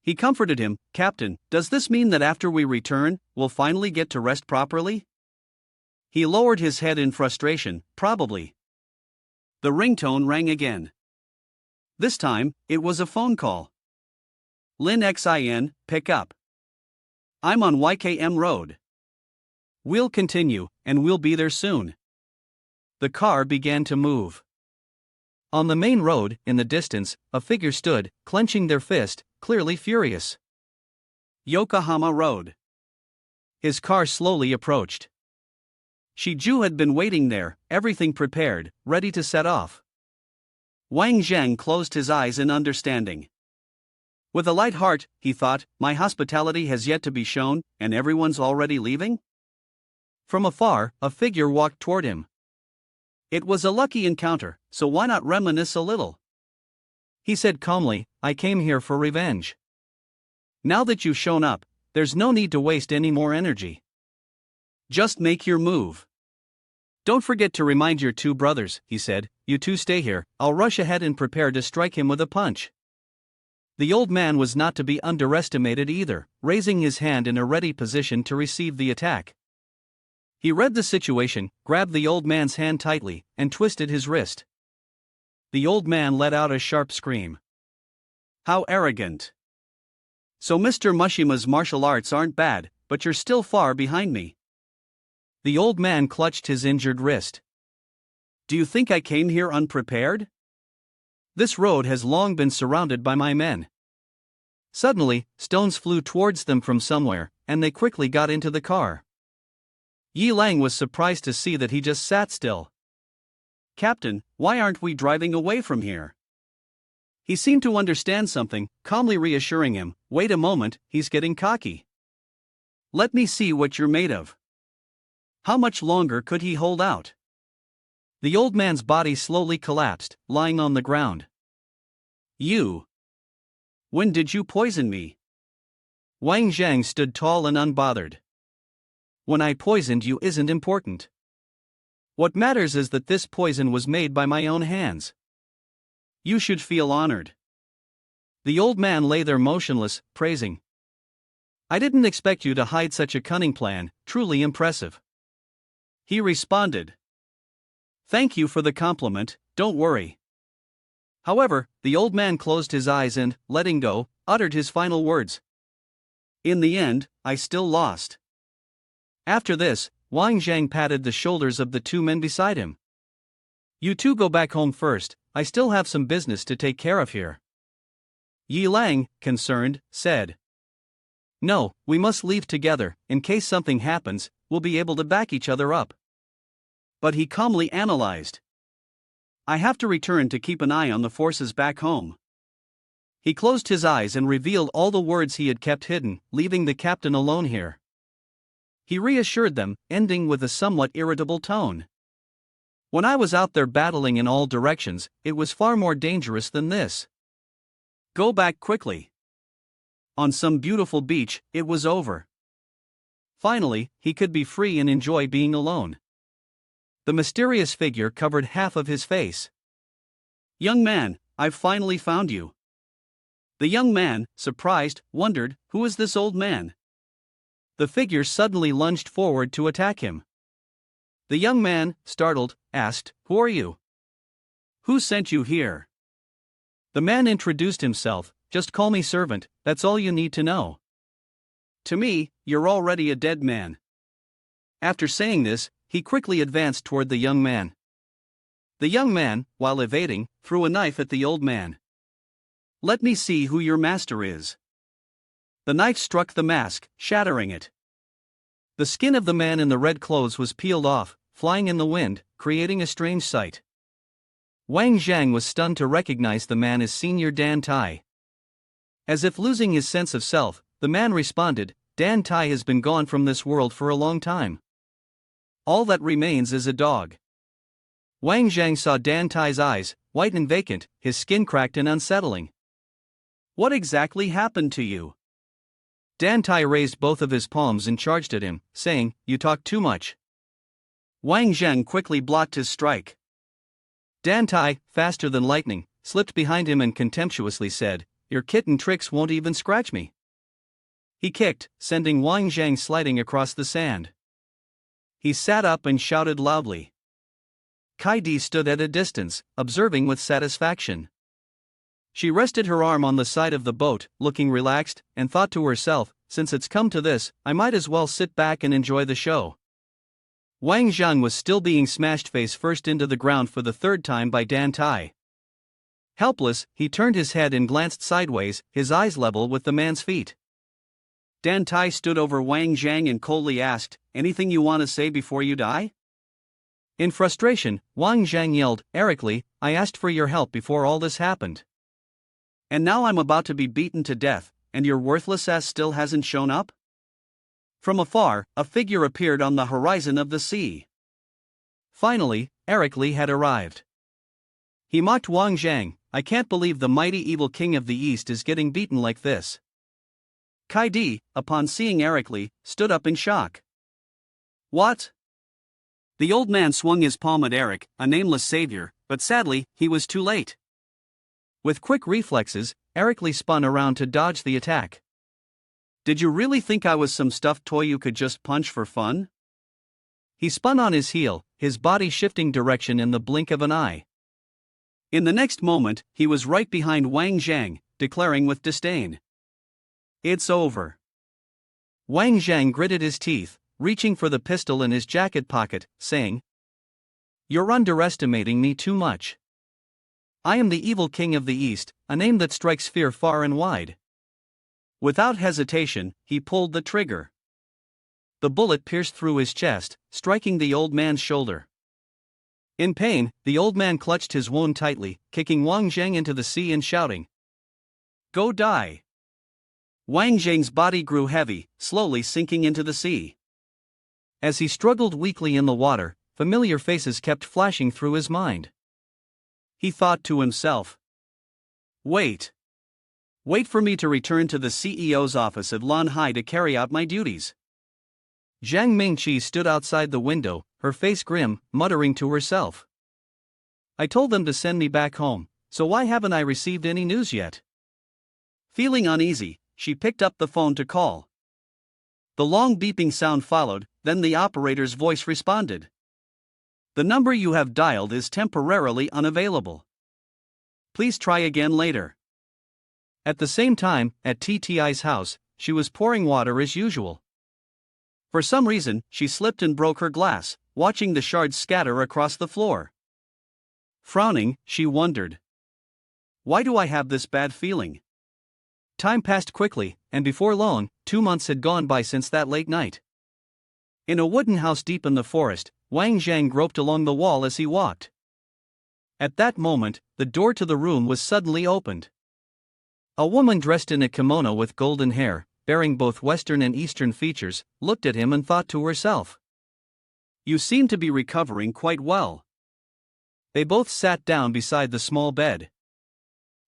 He comforted him, "Captain, does this mean that after we return, we'll finally get to rest properly?" He lowered his head in frustration, "Probably." The ringtone rang again. This time, it was a phone call. "Lin Xin, pick up. I'm on YKM Road. We'll continue, and we'll be there soon." The car began to move. On the main road, in the distance, a figure stood, clenching their fist, clearly furious. Yokohama Road. His car slowly approached. Shiju had been waiting there, everything prepared, ready to set off. Wang Zhang closed his eyes in understanding. With a light heart, he thought, "My hospitality has yet to be shown, and everyone's already leaving?" From afar, a figure walked toward him. It was a lucky encounter, so why not reminisce a little? He said calmly, "I came here for revenge. Now that you've shown up, there's no need to waste any more energy. Just make your move. Don't forget to remind your 2 brothers," he said. "You 2 stay here, I'll rush ahead and prepare to strike him with a punch." The old man was not to be underestimated either, raising his hand in a ready position to receive the attack. He read the situation, grabbed the old man's hand tightly, and twisted his wrist. The old man let out a sharp scream. "How arrogant. So Mr. Mushima's martial arts aren't bad, but you're still far behind me." The old man clutched his injured wrist. "Do you think I came here unprepared? This road has long been surrounded by my men." Suddenly, stones flew towards them from somewhere, and they quickly got into the car. Yi Lang was surprised to see that he just sat still. "Captain, why aren't we driving away from here?" He seemed to understand something, calmly reassuring him, "Wait a moment, he's getting cocky. Let me see what you're made of." How much longer could he hold out? The old man's body slowly collapsed, lying on the ground. "You. When did you poison me?" Wang Zhang stood tall and unbothered. "When I poisoned you isn't important. What matters is that this poison was made by my own hands. You should feel honored." The old man lay there motionless, praising. "I didn't expect you to hide such a cunning plan, truly impressive." He responded. Thank you for the compliment, don't worry. However, the old man closed his eyes and, letting go, uttered his final words. In the end, I still lost. After this, Wang Jang patted the shoulders of the two men beside him. You two go back home first, I still have some business to take care of here. Yi Lang, concerned, said. No, we must leave together, in case something happens, we'll be able to back each other up. But he calmly analyzed. I have to return to keep an eye on the forces back home. He closed his eyes and revealed all the words he had kept hidden, leaving the captain alone here. He reassured them, ending with a somewhat irritable tone. When I was out there battling in all directions, it was far more dangerous than this. Go back quickly. On some beautiful beach, it was over. Finally, he could be free and enjoy being alone. The mysterious figure covered half of his face. Young man, I've finally found you. The young man, surprised, wondered, who is this old man? The figure suddenly lunged forward to attack him. The young man, startled, asked, Who are you? Who sent you here? The man introduced himself, Just call me servant, that's all you need to know. To me, you're already a dead man. After saying this, he quickly advanced toward the young man. The young man, while evading, threw a knife at the old man. Let me see who your master is. The knife struck the mask, shattering it. The skin of the man in the red clothes was peeled off, flying in the wind, creating a strange sight. Wang Jang was stunned to recognize the man as Senior Dan Tai. As if losing his sense of self, the man responded, Dan Tai has been gone from this world for a long time. All that remains is a dog. Wang Jang saw Dan Tai's eyes, white and vacant, his skin cracked and unsettling. What exactly happened to you? Dan Tai raised both of his palms and charged at him, saying, You talk too much. Wang Jang quickly blocked his strike. Dan Tai, faster than lightning, slipped behind him and contemptuously said, Your kitten tricks won't even scratch me. He kicked, sending Wang Jang sliding across the sand. He sat up and shouted loudly. Kaidi stood at a distance, observing with satisfaction. She rested her arm on the side of the boat, looking relaxed, and thought to herself, Since it's come to this, I might as well sit back and enjoy the show. Wang Jang was still being smashed face first into the ground for the third time by Dan Tai. Helpless, he turned his head and glanced sideways, his eyes level with the man's feet. Dan Tai stood over Wang Jang and coldly asked, Anything you want to say before you die? In frustration, Wang Jang yelled, Erically, I asked for your help before all this happened. And now I'm about to be beaten to death, and your worthless ass still hasn't shown up? From afar, a figure appeared on the horizon of the sea. Finally, Erically had arrived. He mocked Wang Jang, I can't believe the mighty evil king of the East is getting beaten like this. Kaidi, upon seeing Erically, stood up in shock. What? The old man swung his palm at Eric, a nameless savior, but sadly, he was too late. With quick reflexes, Erically spun around to dodge the attack. Did you really think I was some stuffed toy you could just punch for fun? He spun on his heel, his body shifting direction in the blink of an eye. In the next moment, he was right behind Wang Jang, declaring with disdain. It's over. Wang Jang gritted his teeth, reaching for the pistol in his jacket pocket, saying, You're underestimating me too much. I am the evil king of the East, a name that strikes fear far and wide. Without hesitation, he pulled the trigger. The bullet pierced through his chest, striking the old man's shoulder. In pain, the old man clutched his wound tightly, kicking Wang Jang into the sea and shouting, Go die! Wang Jang's body grew heavy, slowly sinking into the sea. As he struggled weakly in the water, familiar faces kept flashing through his mind. He thought to himself, Wait for me to return to the CEO's office at Lan Hai to carry out my duties. Zhang Mingqi stood outside the window, her face grim, muttering to herself. I told them to send me back home, so why haven't I received any news yet? Feeling uneasy, she picked up the phone to call. The long beeping sound followed, then the operator's voice responded. The number you have dialed is temporarily unavailable. Please try again later. At the same time, at Tti's house, she was pouring water as usual. For some reason, she slipped and broke her glass, watching the shards scatter across the floor. Frowning, she wondered, why do I have this bad feeling? Time passed quickly, and before long, 2 months had gone by since that late night. In a wooden house deep in the forest, Wang Jang groped along the wall as he walked. At that moment, the door to the room was suddenly opened. A woman dressed in a kimono with golden hair, bearing both Western and Eastern features, looked at him and thought to herself, "You seem to be recovering quite well." They both sat down beside the small bed.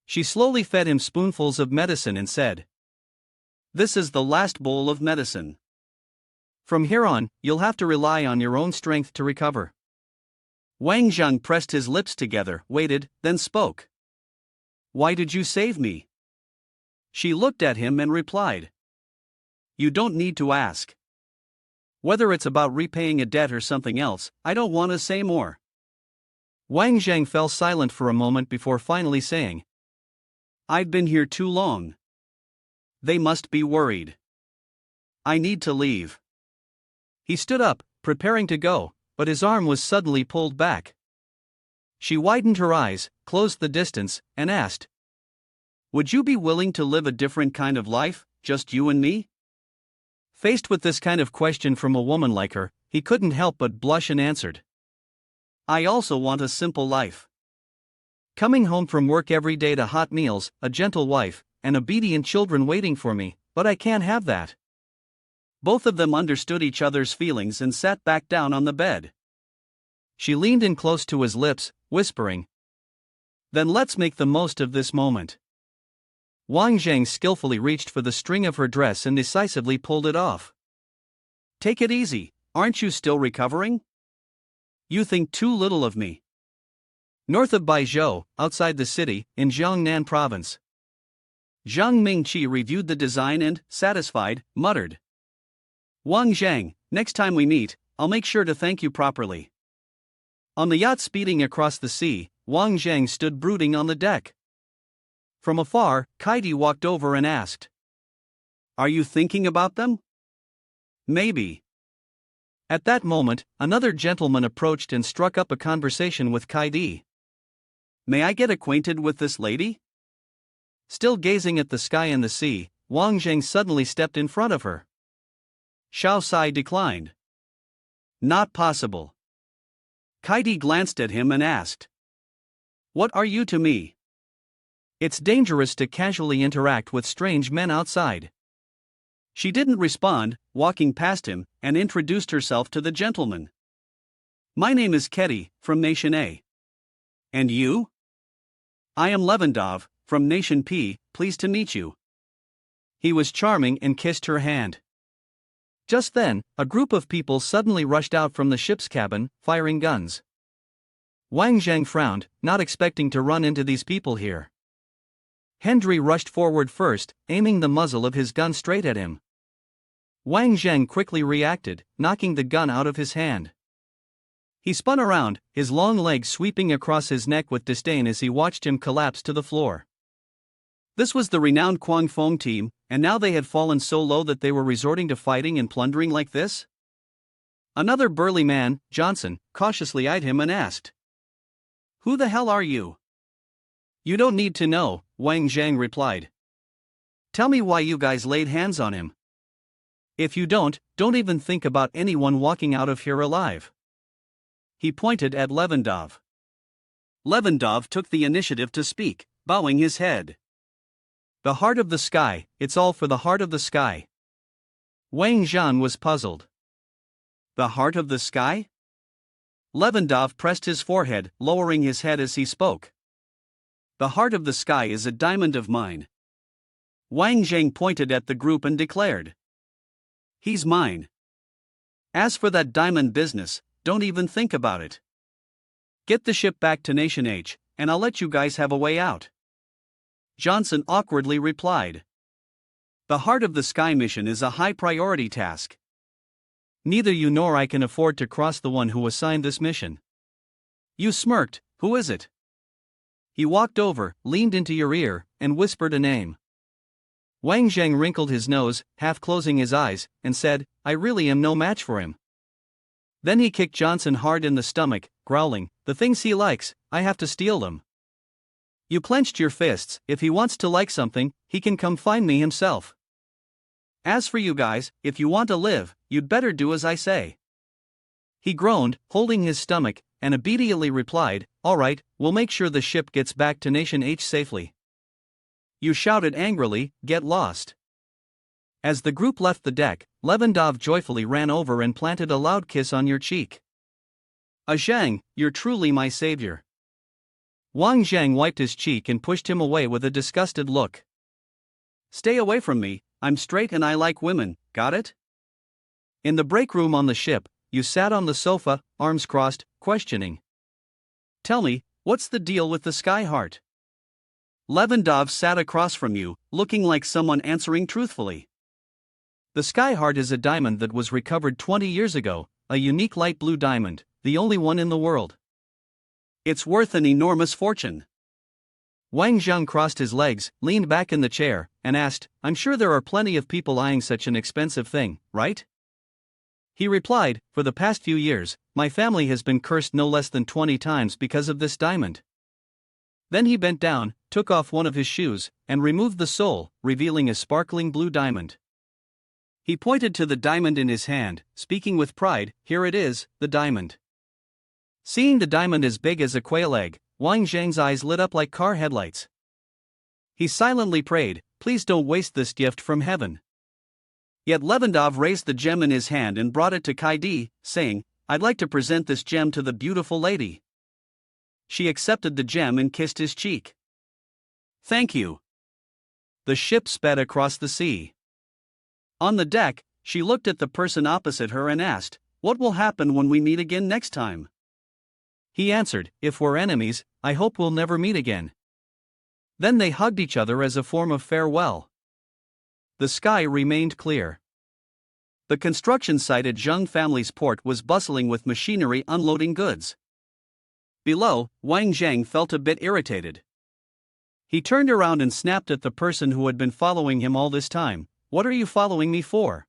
She slowly fed him spoonfuls of medicine and said, "This is the last bowl of medicine. From here on, you'll have to rely on your own strength to recover." Wang Jang pressed his lips together, waited, then spoke. "Why did you save me?" She looked at him and replied, "You don't need to ask. Whether it's about repaying a debt or something else, I don't want to say more." Wang Jang fell silent for a moment before finally saying, "I've been here too long. They must be worried. I need to leave." He stood up, preparing to go, but his arm was suddenly pulled back. She widened her eyes, closed the distance, and asked, "Would you be willing to live a different kind of life, just you and me?" Faced with this kind of question from a woman like her, he couldn't help but blush and answered, "I also want a simple life. Coming home from work every day to hot meals, a gentle wife, and obedient children waiting for me, but I can't have that." Both of them understood each other's feelings and sat back down on the bed. She leaned in close to his lips, whispering, "Then let's make the most of this moment." Wang Jang skillfully reached for the string of her dress and decisively pulled it off. "Take it easy, aren't you still recovering? You think too little of me." North of Baizhou, outside the city, in Jiangnan province. Zhang Mingqi reviewed the design and, satisfied, muttered, "Wang Jang, next time we meet, I'll make sure to thank you properly." On the yacht speeding across the sea, Wang Jang stood brooding on the deck. From afar, Titi walked over and asked, "Are you thinking about them?" "Maybe." At that moment, another gentleman approached and struck up a conversation with Titi. "May I get acquainted with this lady?" Still gazing at the sky and the sea, Wang Jang suddenly stepped in front of her. Xiao Sai declined. "Not possible." Titi glanced at him and asked, "What are you to me?" It's dangerous to casually interact with strange men outside. She didn't respond, walking past him, and introduced herself to the gentleman. "My name is Titi, from Nation A. And you?" "I am Levandov, from Nation P, pleased to meet you." He was charming and kissed her hand. Just then, a group of people suddenly rushed out from the ship's cabin, firing guns. Wang Jang frowned, not expecting to run into these people here. Hendry rushed forward first, aiming the muzzle of his gun straight at him. Wang Jang quickly reacted, knocking the gun out of his hand. He spun around, his long legs sweeping across his neck with disdain as he watched him collapse to the floor. This was the renowned Quang Fong team, and now they had fallen so low that they were resorting to fighting and plundering like this? Another burly man, Johnson, cautiously eyed him and asked, "Who the hell are you?" "You don't need to know," Wang Jang replied. "Tell me why you guys laid hands on him. If you don't even think about anyone walking out of here alive." He pointed at Levandov. Levandov took the initiative to speak, bowing his head. "The heart of the sky, it's all for the heart of the sky." Wang Zhan was puzzled. "The heart of the sky?" Levandov pressed his forehead, lowering his head as he spoke. "The heart of the sky is a diamond of mine." Wang Jang pointed at the group and declared, "He's mine. As for that diamond business, don't even think about it. Get the ship back to Nation H, and I'll let you guys have a way out." Johnson awkwardly replied, "The Heart of the Sky mission is a high priority task. Neither you nor I can afford to cross the one who assigned this mission. You smirked. Who is it? He walked over, leaned into your ear, and whispered a name. Wang Jang wrinkled his nose, half closing his eyes, and said, I really am no match for him. Then he kicked Johnson hard in the stomach, growling, the things he likes, I have to steal them. You clenched your fists. If he wants to like something, he can come find me himself. As for you guys, if you want to live, you'd better do as I say. He groaned, holding his stomach, and obediently replied, all right, we'll make sure the ship gets back to Nation H safely. You shouted angrily, get lost. As the group left the deck, Levandov joyfully ran over and planted a loud kiss on your cheek. Zhang, you're truly my savior. Wang Jang wiped his cheek and pushed him away with a disgusted look. Stay away from me, I'm straight and I like women, got it? In the break room on the ship, you sat on the sofa, arms crossed, questioning. Tell me, what's the deal with the Sky Heart? Levandov sat across from you, looking like someone answering truthfully. The Sky Heart is a diamond that was recovered 20 years ago, a unique light blue diamond, the only one in the world. It's worth an enormous fortune. Wang Jang crossed his legs, leaned back in the chair, and asked, I'm sure there are plenty of people eyeing such an expensive thing, right? He replied, for the past few years, my family has been cursed no less than 20 times because of this diamond. Then he bent down, took off one of his shoes, and removed the sole, revealing a sparkling blue diamond. He pointed to the diamond in his hand, speaking with pride, here it is, the diamond. Seeing the diamond as big as a quail egg, Wang Zhang's eyes lit up like car headlights. He silently prayed, please don't waste this gift from heaven. Yet Levandov raised the gem in his hand and brought it to Kaidi, saying, I'd like to present this gem to the beautiful lady. She accepted the gem and kissed his cheek. Thank you. The ship sped across the sea. On the deck, she looked at the person opposite her and asked, what will happen when we meet again next time? He answered, if we're enemies, I hope we'll never meet again. Then they hugged each other as a form of farewell. The sky remained clear. The construction site at Zheng family's port was bustling with machinery unloading goods. Below, Wang Jang felt a bit irritated. He turned around and snapped at the person who had been following him all this time. What are you following me for?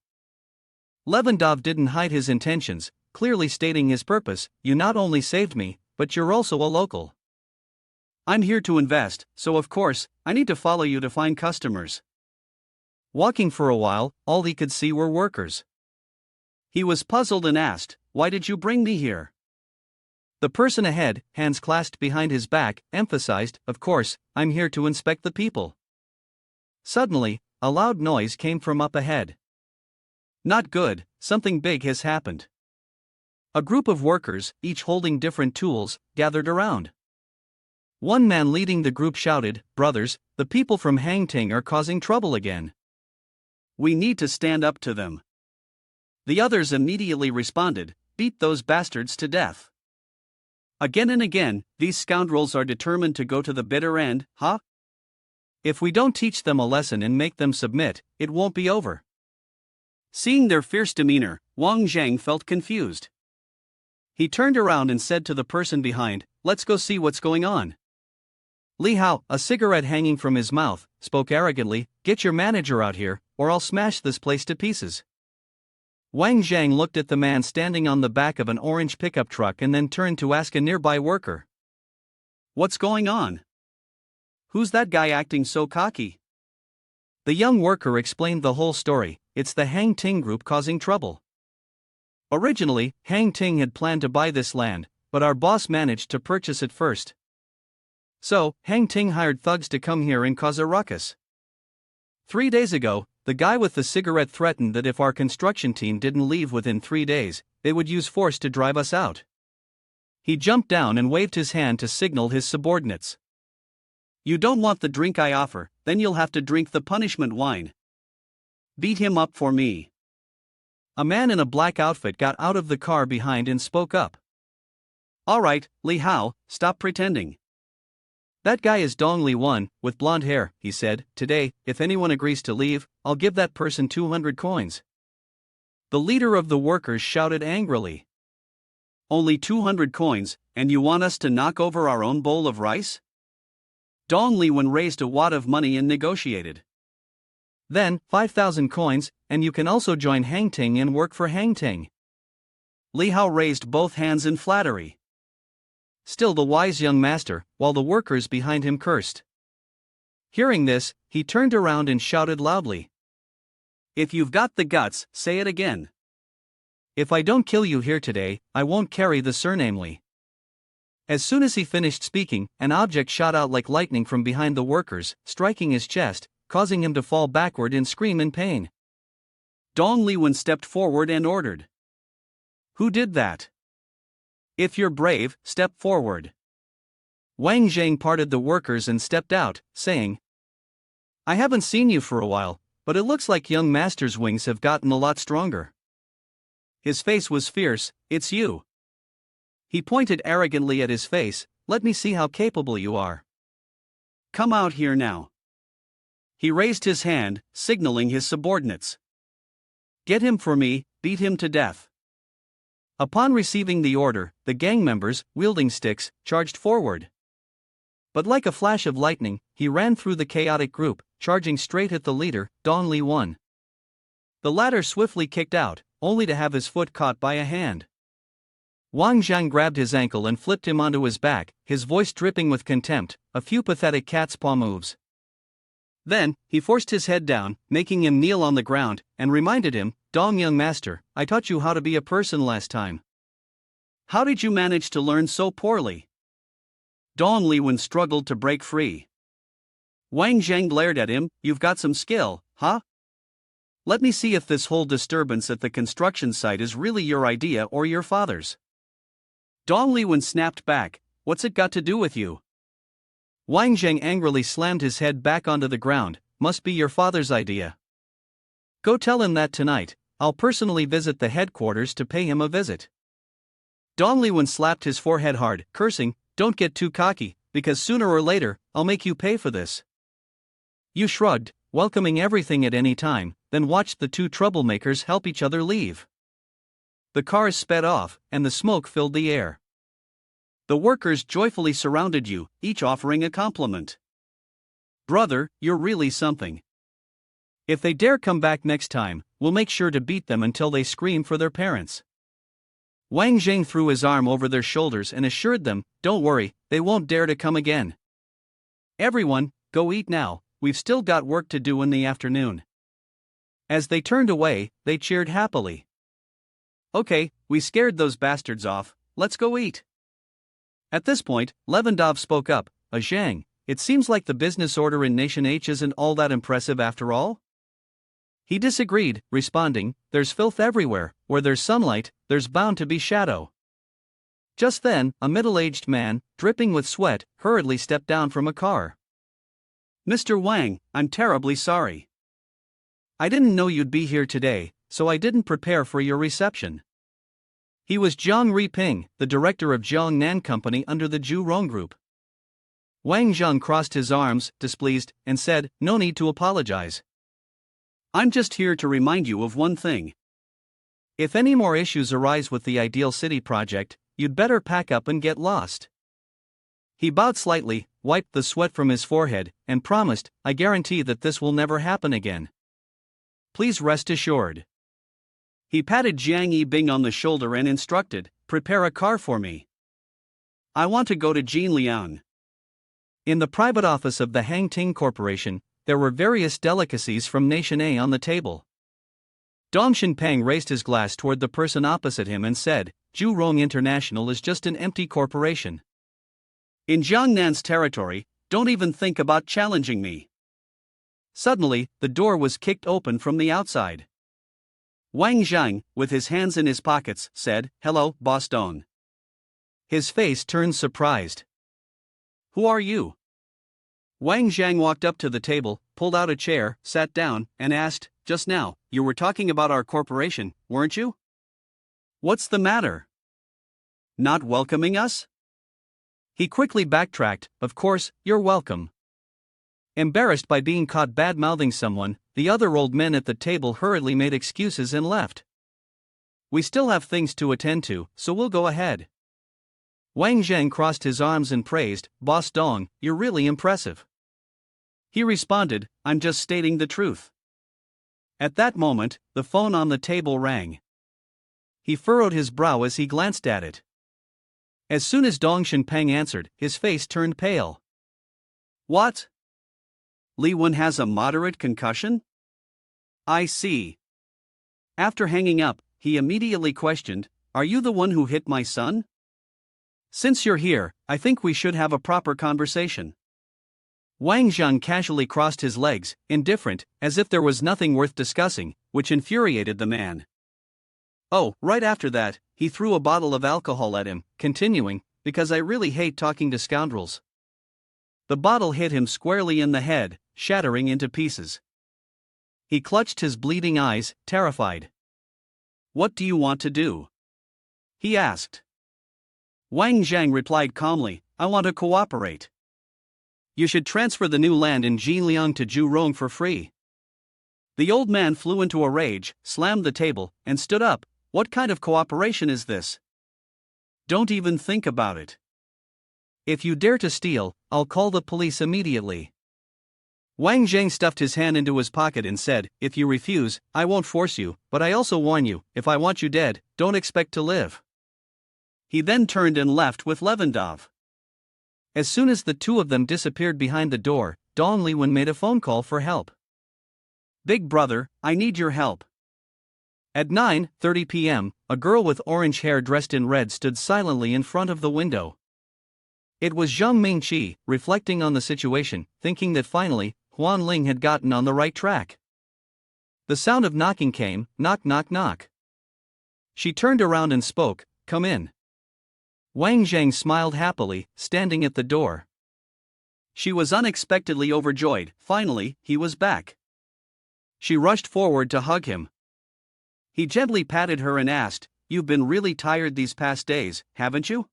Levandov didn't hide his intentions, clearly stating his purpose, you not only saved me, but you're also a local. I'm here to invest, so of course, I need to follow you to find customers. Walking for a while, all he could see were workers. He was puzzled and asked, why did you bring me here? The person ahead, hands clasped behind his back, emphasized, of course, I'm here to inspect the people. Suddenly, a loud noise came from up ahead. Not good, something big has happened. A group of workers, each holding different tools, gathered around. One man leading the group shouted, brothers, the people from Hangting are causing trouble again. We need to stand up to them. The others immediately responded, beat those bastards to death. Again and again, these scoundrels are determined to go to the bitter end, huh? If we don't teach them a lesson and make them submit, it won't be over. Seeing their fierce demeanor, Wang Jang felt confused. He turned around and said to the person behind, let's go see what's going on. Li Hao, a cigarette hanging from his mouth, spoke arrogantly, get your manager out here, or I'll smash this place to pieces. Wang Jang looked at the man standing on the back of an orange pickup truck and then turned to ask a nearby worker. What's going on? Who's that guy acting so cocky? The young worker explained the whole story, it's the Hang Ting group causing trouble. Originally, Hang Ting had planned to buy this land, but our boss managed to purchase it first. So, Hang Ting hired thugs to come here and cause a ruckus. 3 days ago, the guy with the cigarette threatened that if our construction team didn't leave within 3 days, they would use force to drive us out. He jumped down and waved his hand to signal his subordinates. You don't want the drink I offer, then you'll have to drink the punishment wine. Beat him up for me. A man in a black outfit got out of the car behind and spoke up. All right, Li Hao, stop pretending. That guy is Dong Li Wan, with blonde hair, he said. Today, if anyone agrees to leave, I'll give that person 200 coins. The leader of the workers shouted angrily. only 200 coins, and you want us to knock over our own bowl of rice? Dong Liwen raised a wad of money and negotiated. Then, 5,000 coins, and you can also join Hangting and work for Hangting. Li Hao raised both hands in flattery. Still the wise young master, while the workers behind him cursed. Hearing this, he turned around and shouted loudly. If you've got the guts, say it again. If I don't kill you here today, I won't carry the surname Li. As soon as he finished speaking, an object shot out like lightning from behind the workers, striking his chest, causing him to fall backward and scream in pain. Dong Liwen stepped forward and ordered. Who did that? If you're brave, step forward. Wang Jang parted the workers and stepped out, saying, I haven't seen you for a while, but it looks like young master's wings have gotten a lot stronger. His face was fierce. It's you. He pointed arrogantly at his face. Let me see how capable you are. Come out here now. He raised his hand, signaling his subordinates. Get him for me, beat him to death. Upon receiving the order, the gang members, wielding sticks, charged forward. But like a flash of lightning, he ran through the chaotic group, charging straight at the leader, Dong Liwen. The latter swiftly kicked out, only to have his foot caught by a hand. Wang Jang grabbed his ankle and flipped him onto his back, his voice dripping with contempt, a few pathetic cat's paw moves. Then, he forced his head down, making him kneel on the ground, and reminded him, Dong young master, I taught you how to be a person last time. How did you manage to learn so poorly? Dong Liwen struggled to break free. Wang Jang glared at him, you've got some skill, huh? Let me see if this whole disturbance at the construction site is really your idea or your father's. Dong Liwen snapped back, what's it got to do with you? Wang Jang angrily slammed his head back onto the ground, must be your father's idea. Go tell him that tonight, I'll personally visit the headquarters to pay him a visit. Dong Liwen slapped his forehead hard, cursing, don't get too cocky, because sooner or later, I'll make you pay for this. You shrugged, welcoming everything at any time, then watched the two troublemakers help each other leave. The cars sped off, and the smoke filled the air. The workers joyfully surrounded you, each offering a compliment. Brother, you're really something. If they dare come back next time, we'll make sure to beat them until they scream for their parents. Wang Jing threw his arm over their shoulders and assured them, don't worry, they won't dare to come again. Everyone, go eat now, we've still got work to do in the afternoon. As they turned away, they cheered happily. Okay, we scared those bastards off, let's go eat. At this point, Levandov spoke up, Zhang, it seems like the business order in Nation H isn't all that impressive after all? He disagreed, responding, there's filth everywhere, where there's sunlight, there's bound to be shadow. Just then, a middle-aged man, dripping with sweat, hurriedly stepped down from a car. Mr. Wang, I'm terribly sorry. I didn't know you'd be here today, so I didn't prepare for your reception. He was Jiang Riping, the director of Jiangnan Company under the Zhu Rong Group. Wang Zhang crossed his arms, displeased, and said, no need to apologize. I'm just here to remind you of one thing. If any more issues arise with the Ideal City project, you'd better pack up and get lost. He bowed slightly, wiped the sweat from his forehead, and promised, I guarantee that this will never happen again. Please rest assured. He patted Jiang Yibing on the shoulder and instructed, prepare a car for me. I want to go to Jinliang. In the private office of the Hangting Corporation, there were various delicacies from Nation A on the table. Dong Shinpeng raised his glass toward the person opposite him and said, Zhu Rong International is just an empty corporation. In Jiangnan's territory, don't even think about challenging me. Suddenly, the door was kicked open from the outside. Wang Zhang, with his hands in his pockets, said, hello, Boss Dong. His face turned surprised. Who are you? Wang Zhang walked up to the table, pulled out a chair, sat down, and asked, just now, you were talking about our corporation, weren't you? What's the matter? Not welcoming us? He quickly backtracked, of course, you're welcome. Embarrassed by being caught bad-mouthing someone, the other old men at the table hurriedly made excuses and left. We still have things to attend to, so we'll go ahead. Wang Jang crossed his arms and praised, Boss Dong, you're really impressive. He responded, I'm just stating the truth. At that moment, the phone on the table rang. He furrowed his brow as he glanced at it. As soon as Dong Shinpeng answered, his face turned pale. What? Li Wen has a moderate concussion? I see. After hanging up, he immediately questioned, Are you the one who hit my son? Since you're here, I think we should have a proper conversation. Wang Jang casually crossed his legs, indifferent, as if there was nothing worth discussing, which infuriated the man. Oh, right after that, he threw a bottle of alcohol at him, continuing, because I really hate talking to scoundrels. The bottle hit him squarely in the head, shattering into pieces. He clutched his bleeding eyes, terrified. What do you want to do? He asked. Wang Jang replied calmly, I want to cooperate. You should transfer the new land in Jinliang to Zhurong for free. The old man flew into a rage, slammed the table, and stood up. What kind of cooperation is this? Don't even think about it. If you dare to steal, I'll call the police immediately. Wang Jang stuffed his hand into his pocket and said, If you refuse, I won't force you, but I also warn you, if I want you dead, don't expect to live. He then turned and left with Levendov. As soon as the two of them disappeared behind the door, Dong Li Wen made a phone call for help. Big brother, I need your help. At 9:30 p.m., a girl with orange hair dressed in red stood silently in front of the window. It was Zhang Mingqi, reflecting on the situation, thinking that finally, Huan Ling had gotten on the right track. The sound of knocking came, knock knock knock. She turned around and spoke, Come in. Wang Jang smiled happily, standing at the door. She was unexpectedly overjoyed, finally, he was back. She rushed forward to hug him. He gently patted her and asked, You've been really tired these past days, haven't you?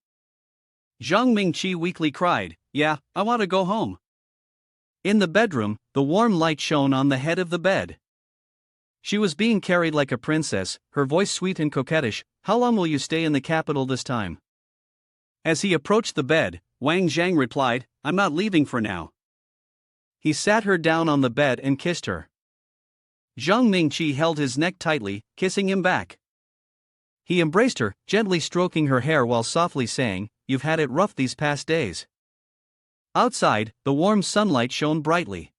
Zhang Mingqi weakly cried, Yeah, I want to go home. In the bedroom, the warm light shone on the head of the bed. She was being carried like a princess, her voice sweet and coquettish. How long will you stay in the capital this time? As he approached the bed, Wang Jang replied, I'm not leaving for now. He sat her down on the bed and kissed her. Zhang Mingqi held his neck tightly, kissing him back. He embraced her, gently stroking her hair while softly saying, You've had it rough these past days. Outside, the warm sunlight shone brightly.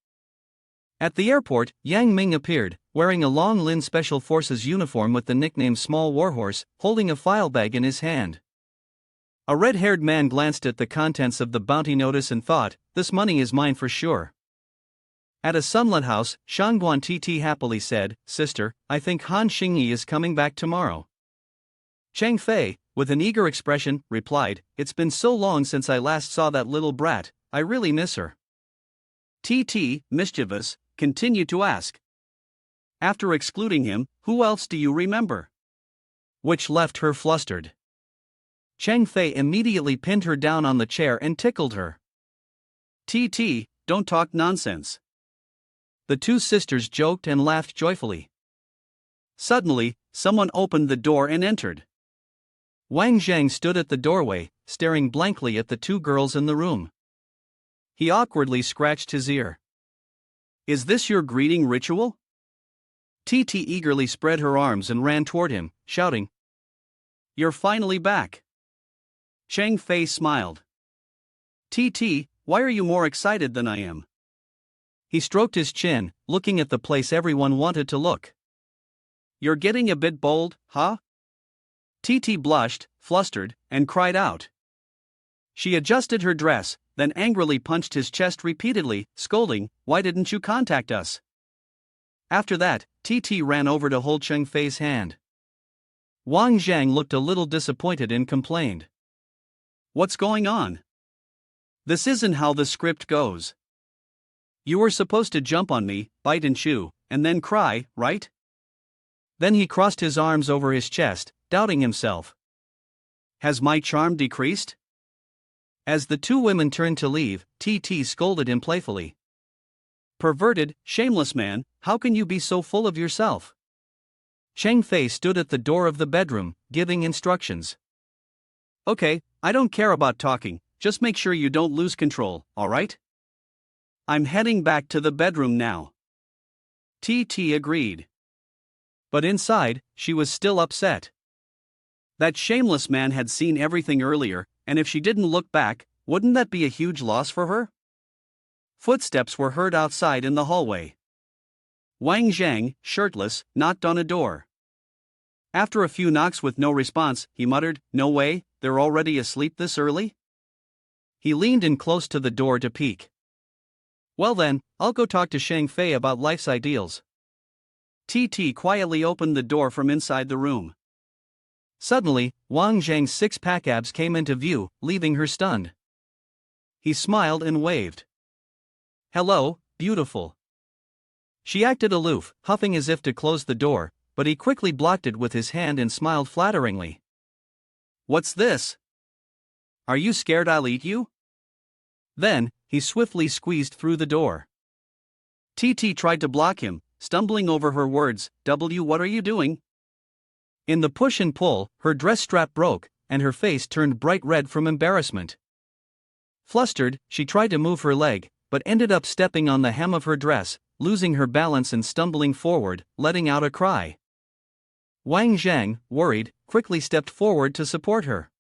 At the airport, Yang Ming appeared, wearing a long Lin Special Forces uniform with the nickname Small Warhorse, holding a file bag in his hand. A red-haired man glanced at the contents of the bounty notice and thought, This money is mine for sure. At a sunlit house, Shan Titi happily said, Sister, I think Han Xingyi is coming back tomorrow. Chang Fei, with an eager expression, replied, It's been so long since I last saw that little brat, I really miss her. Titi, mischievous, continued to ask. After excluding him, who else do you remember? Which left her flustered. Chang Fei immediately pinned her down on the chair and tickled her. Titi, don't talk nonsense. The two sisters joked and laughed joyfully. Suddenly, someone opened the door and entered. Wang Jang stood at the doorway, staring blankly at the two girls in the room. He awkwardly scratched his ear. Is this your greeting ritual? Titi eagerly spread her arms and ran toward him, shouting, You're finally back. Chang Fei smiled. Titi, why are you more excited than I am? He stroked his chin, looking at the place everyone wanted to look. You're getting a bit bold, huh? Titi blushed, flustered, and cried out. She adjusted her dress, then angrily punched his chest repeatedly, scolding, Why didn't you contact us? After that, Titi ran over to hold Chang Fei's hand. Wang Jang looked a little disappointed and complained. What's going on? This isn't how the script goes. You were supposed to jump on me, bite and chew, and then cry, right? Then he crossed his arms over his chest, doubting himself. Has my charm decreased? As the two women turned to leave, Titi scolded him playfully. Perverted, shameless man, how can you be so full of yourself? Chang Fei stood at the door of the bedroom, giving instructions. Okay, I don't care about talking, just make sure you don't lose control, alright? I'm heading back to the bedroom now. Titi agreed. But inside, she was still upset. That shameless man had seen everything earlier, and if she didn't look back, wouldn't that be a huge loss for her? Footsteps were heard outside in the hallway. Wang Jang, shirtless, knocked on a door. After a few knocks with no response, he muttered, "No way, they're already asleep this early?" He leaned in close to the door to peek. "Well then, I'll go talk to Shang Fei about life's ideals." Titi quietly opened the door from inside the room. Suddenly, Wang Zhang's six-pack abs came into view, leaving her stunned. He smiled and waved. "Hello, beautiful." She acted aloof, huffing as if to close the door, but he quickly blocked it with his hand and smiled flatteringly. "What's this? Are you scared I'll eat you?" Then, he swiftly squeezed through the door. Titi tried to block him, stumbling over her words. What are you doing?" In the push and pull, her dress strap broke, and her face turned bright red from embarrassment. Flustered, she tried to move her leg, but ended up stepping on the hem of her dress, losing her balance and stumbling forward, letting out a cry. Wang Zhang, worried, quickly stepped forward to support her.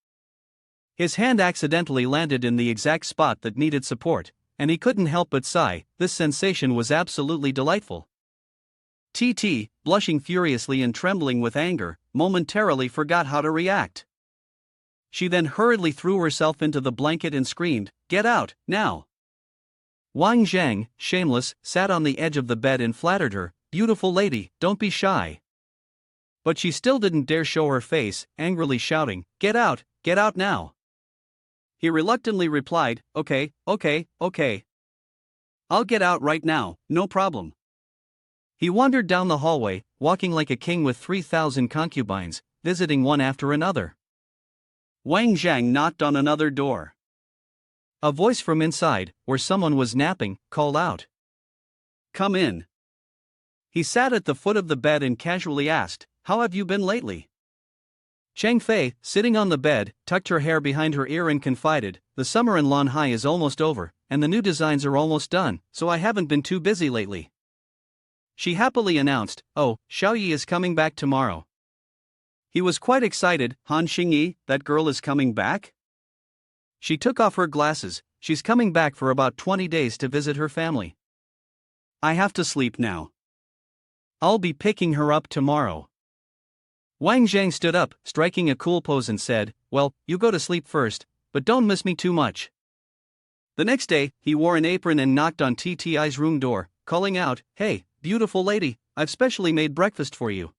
His hand accidentally landed in the exact spot that needed support, and he couldn't help but sigh. This sensation was absolutely delightful. Titi, blushing furiously and trembling with anger, momentarily forgot how to react. She then hurriedly threw herself into the blanket and screamed, "Get out, now!" Wang Zhang, shameless, sat on the edge of the bed and flattered her, "Beautiful lady, don't be shy." But she still didn't dare show her face, angrily shouting, get out now." He reluctantly replied, okay. I'll get out right now, no problem." He wandered down the hallway, walking like a king with 3,000 concubines, visiting one after another. Wang Zhang knocked on another door. A voice from inside, where someone was napping, called out, "Come in." He sat at the foot of the bed and casually asked, "How have you been lately?" Chang Fei, sitting on the bed, tucked her hair behind her ear and confided, "The summer in Lanhai is almost over, and the new designs are almost done, so I haven't been too busy lately." She happily announced, "Oh, Xiaoyi is coming back tomorrow." He was quite excited. "Han Xingyi, that girl is coming back?" She took off her glasses. "She's coming back for about 20 days to visit her family. I have to sleep now. I'll be picking her up tomorrow." Wang Zhang stood up, striking a cool pose and said, "Well, you go to sleep first, but don't miss me too much." The next day, he wore an apron and knocked on TTI's room door, calling out, "Hey, beautiful lady, I've specially made breakfast for you."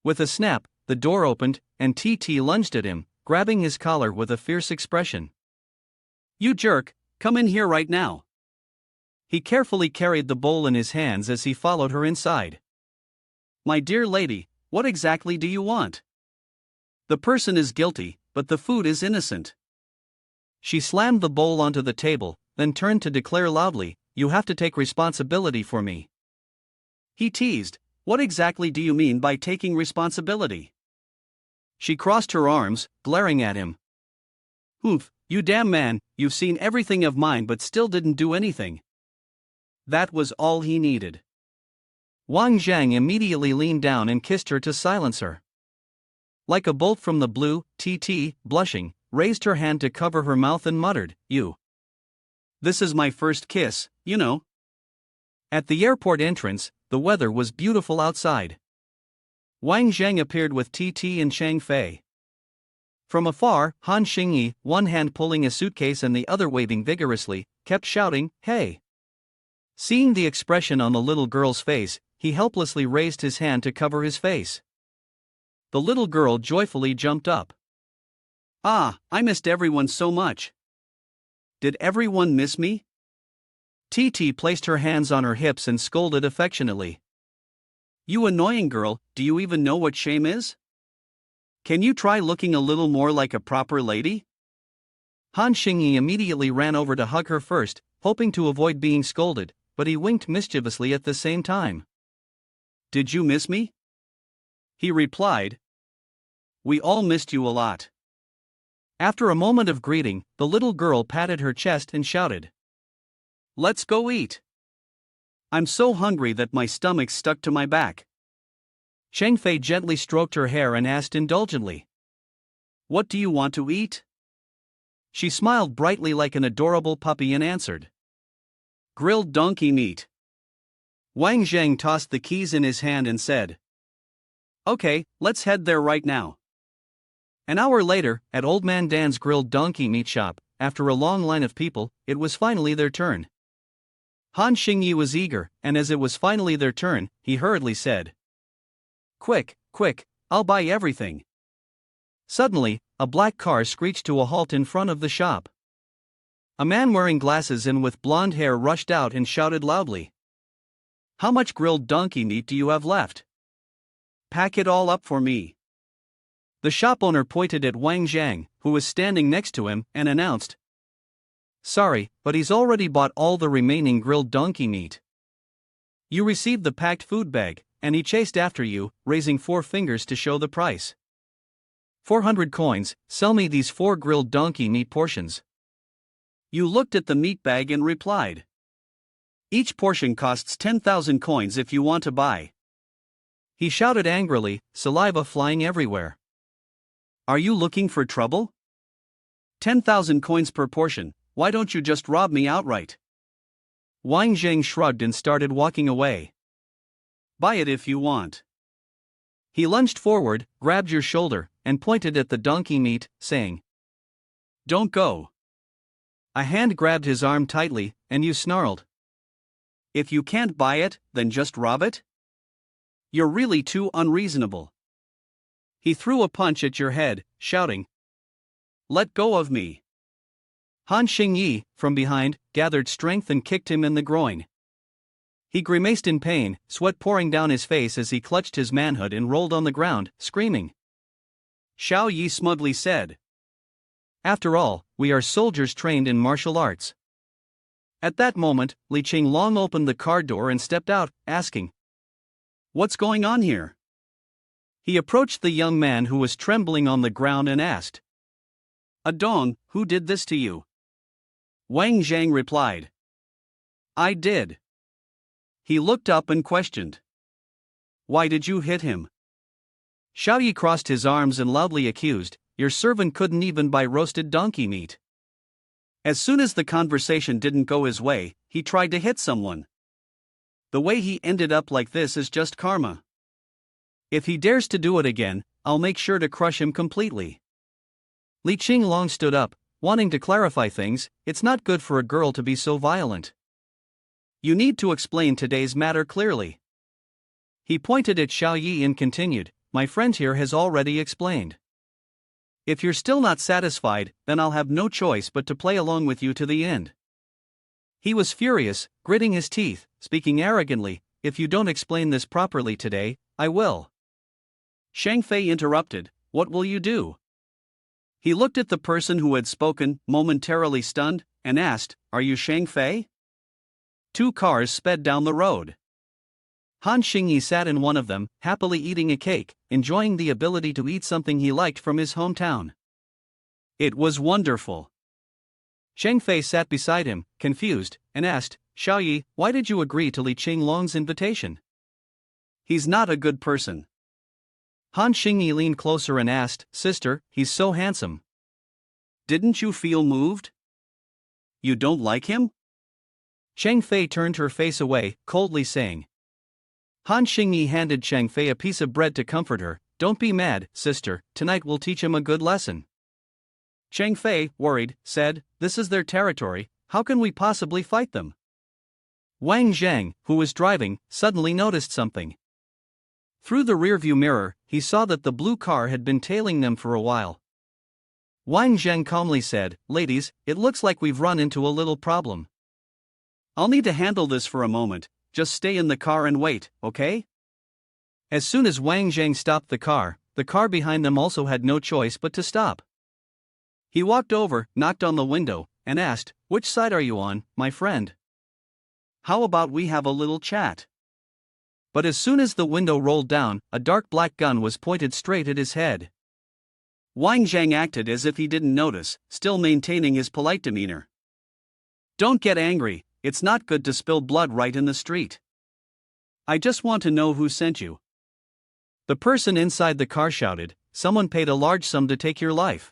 With a snap, the door opened, and TT lunged at him, grabbing his collar with a fierce expression. "You jerk, come in here right now." He carefully carried the bowl in his hands as he followed her inside. "My dear lady, what exactly do you want? The person is guilty, but the food is innocent." She slammed the bowl onto the table, then turned to declare loudly, "You have to take responsibility for me." He teased, "What exactly do you mean by taking responsibility?" She crossed her arms, glaring at him. "Oof, you damn man, you've seen everything of mine but still didn't do anything." That was all he needed. Wang Zhang immediately leaned down and kissed her to silence her. Like a bolt from the blue, TT, blushing, raised her hand to cover her mouth and muttered, "You. This is my first kiss, you know." At the airport entrance, the weather was beautiful outside. Wang Zhang appeared with TT and Chang Fei. From afar, Han Xingyi, one hand pulling a suitcase and the other waving vigorously, kept shouting, "Hey!" Seeing the expression on the little girl's face, he helplessly raised his hand to cover his face. The little girl joyfully jumped up. "Ah, I missed everyone so much." "Did everyone miss me?" Titi placed her hands on her hips and scolded affectionately. "You annoying girl, do you even know what shame is? Can you try looking a little more like a proper lady?" Han Xingyi immediately ran over to hug her first, hoping to avoid being scolded, but he winked mischievously at the same time. "Did you miss me?" He replied. We all missed you a lot. After a moment of greeting, the little girl patted her chest and shouted, Let's go eat. I'm so hungry that my stomach's stuck to my back. Cheng Fei gently stroked her hair and asked indulgently, What do you want to eat? She smiled brightly like an adorable puppy and answered, Grilled donkey meat. Wang Jang tossed the keys in his hand and said, Okay, let's head there right now. An hour later, at Old Man Dan's grilled donkey meat shop, after a long line of people, it was finally their turn. Han Xingyi was eager, and as it was finally their turn, he hurriedly said, Quick, quick, I'll buy everything. Suddenly, a black car screeched to a halt in front of the shop. A man wearing glasses and with blonde hair rushed out and shouted loudly, How much grilled donkey meat do you have left? Pack it all up for me. The shop owner pointed at Wang Jang, who was standing next to him, and announced, Sorry, but he's already bought all the remaining grilled donkey meat. You received the packed food bag, and he chased after you, raising 4 fingers to show the price. 400 coins, sell me these 4 grilled donkey meat portions. You looked at the meat bag and replied, Each portion costs 10,000 coins if you want to buy. He shouted angrily, saliva flying everywhere. Are you looking for trouble? 10,000 coins per portion, why don't you just rob me outright? Wang Jing shrugged and started walking away. Buy it if you want. He lunged forward, grabbed your shoulder, and pointed at the donkey meat, saying, Don't go. A hand grabbed his arm tightly, and you snarled, If you can't buy it, then just rob it? You're really too unreasonable. He threw a punch at your head, shouting, Let go of me. Han Xingyi, from behind, gathered strength and kicked him in the groin. He grimaced in pain, sweat pouring down his face as he clutched his manhood and rolled on the ground, screaming. Xiao Yi smugly said, After all, we are soldiers trained in martial arts. At that moment, Li Qinglong opened the car door and stepped out, asking, What's going on here? He approached the young man who was trembling on the ground and asked, Adong, who did this to you? Wang Jang replied, I did. He looked up and questioned, Why did you hit him? Xiao Yi crossed his arms and loudly accused, Your servant couldn't even buy roasted donkey meat. As soon as the conversation didn't go his way, he tried to hit someone. The way he ended up like this is just karma. If he dares to do it again, I'll make sure to crush him completely. Li Qinglong stood up, wanting to clarify things. It's not good for a girl to be so violent. You need to explain today's matter clearly. He pointed at Xiao Yi and continued, My friend here has already explained. If you're still not satisfied, then I'll have no choice but to play along with you to the end. He was furious, gritting his teeth, speaking arrogantly, If you don't explain this properly today, I will. Shang Fei interrupted, What will you do? He looked at the person who had spoken, momentarily stunned, and asked, Are you Shang Fei? 2 cars sped down the road. Han Xingyi sat in one of them, happily eating a cake, enjoying the ability to eat something he liked from his hometown. It was wonderful. Cheng Fei sat beside him, confused, and asked, Xiao Yi, why did you agree to Li Qinglong's invitation? He's not a good person. Han Xingyi leaned closer and asked, Sister, he's so handsome. Didn't you feel moved? You don't like him? Cheng Fei turned her face away, coldly saying. Han Xingyi handed Cheng Fei a piece of bread to comfort her. Don't be mad, sister, tonight we'll teach him a good lesson. Cheng Fei, worried, said, This is their territory, how can we possibly fight them? Wang Jang, who was driving, suddenly noticed something. Through the rearview mirror, he saw that the blue car had been tailing them for a while. Wang Jang calmly said, Ladies, it looks like we've run into a little problem. I'll need to handle this for a moment, just stay in the car and wait, okay? As soon as Wang Jang stopped the car behind them also had no choice but to stop. He walked over, knocked on the window, and asked, Which side are you on, my friend? How about we have a little chat? But as soon as the window rolled down, a dark black gun was pointed straight at his head. Wang Jang acted as if he didn't notice, still maintaining his polite demeanor. Don't get angry, it's not good to spill blood right in the street. I just want to know who sent you. The person inside the car shouted, someone paid a large sum to take your life.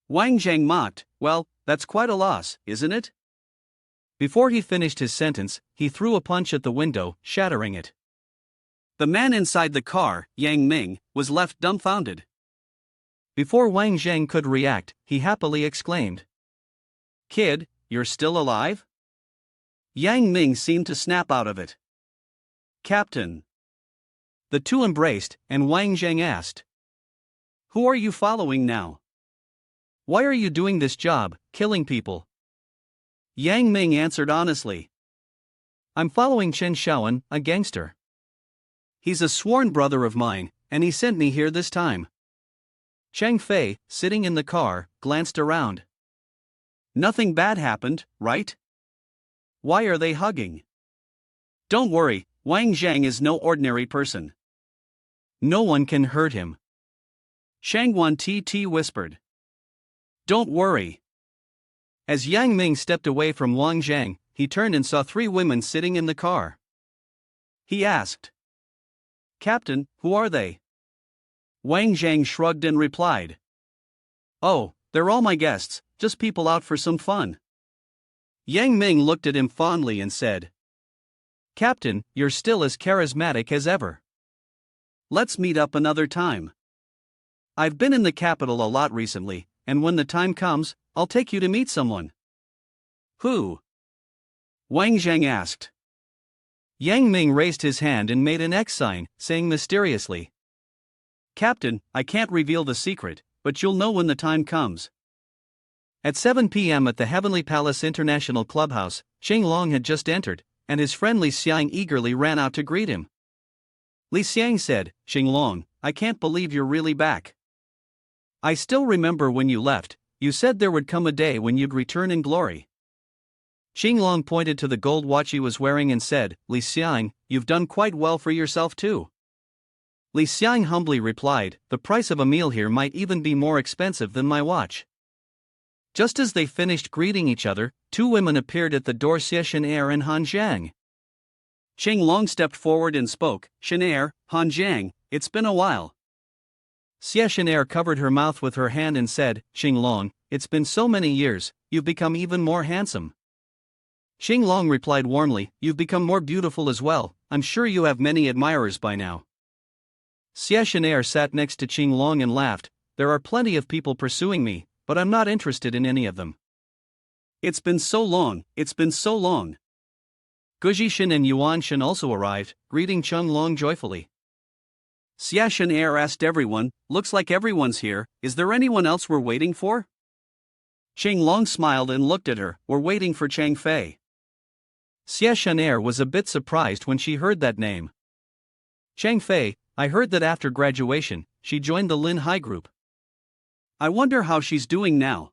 Wang Jang mocked, well, that's quite a loss, isn't it? Before he finished his sentence, he threw a punch at the window, shattering it. The man inside the car, Yang Ming, was left dumbfounded. Before Wang Jang could react, he happily exclaimed, Kid, you're still alive? Yang Ming seemed to snap out of it. Captain. The two embraced, and Wang Jang asked, Who are you following now? Why are you doing this job, killing people? Yang Ming answered honestly. I'm following Chen Shaoan, a gangster. He's a sworn brother of mine, and he sent me here this time. Chang Fei, sitting in the car, glanced around. Nothing bad happened, right? Why are they hugging? Don't worry, Wang Jang is no ordinary person. No one can hurt him. Sun Wan Titi whispered. Don't worry. As Yang Ming stepped away from Wang Jang, he turned and saw three women sitting in the car. He asked, Captain, who are they? Wang Jang shrugged and replied, Oh, they're all my guests, just people out for some fun. Yang Ming looked at him fondly and said, Captain, you're still as charismatic as ever. Let's meet up another time. I've been in the capital a lot recently, and when the time comes, I'll take you to meet someone. Who? Wang Jang asked. Yang Ming raised his hand and made an X sign, saying mysteriously, Captain, I can't reveal the secret, but you'll know when the time comes. At 7 p.m. at the Heavenly Palace International Clubhouse, Xing Long had just entered, and his friend Li Xiang eagerly ran out to greet him. Li Xiang said, Xing Long, I can't believe you're really back. I still remember when you left, you said there would come a day when you'd return in glory. Xing Long pointed to the gold watch he was wearing and said, Li Xiang, you've done quite well for yourself too. Li Xiang humbly replied, the price of a meal here might even be more expensive than my watch. Just as they finished greeting each other, two women appeared at the door, Shan and Han Jiang. Xing Long stepped forward and spoke, Shan, Han Jiang, it's been a while. Shan covered her mouth with her hand and said, Xing Long, it's been so many years, you've become even more handsome. Xing Long replied warmly, you've become more beautiful as well, I'm sure you have many admirers by now. Shan sat next to Xing Long and laughed, there are plenty of people pursuing me, but I'm not interested in any of them. It's been so long, it's been so long. Guji Shan and Yuan Shan also arrived, greeting Chung Long joyfully. Shan asked everyone, looks like everyone's here, is there anyone else we're waiting for? Xing Long smiled and looked at her, we're waiting for Chang Fei. Shan was a bit surprised when she heard that name. Chang Fei, I heard that after graduation, she joined the Lin Hai group. I wonder how she's doing now.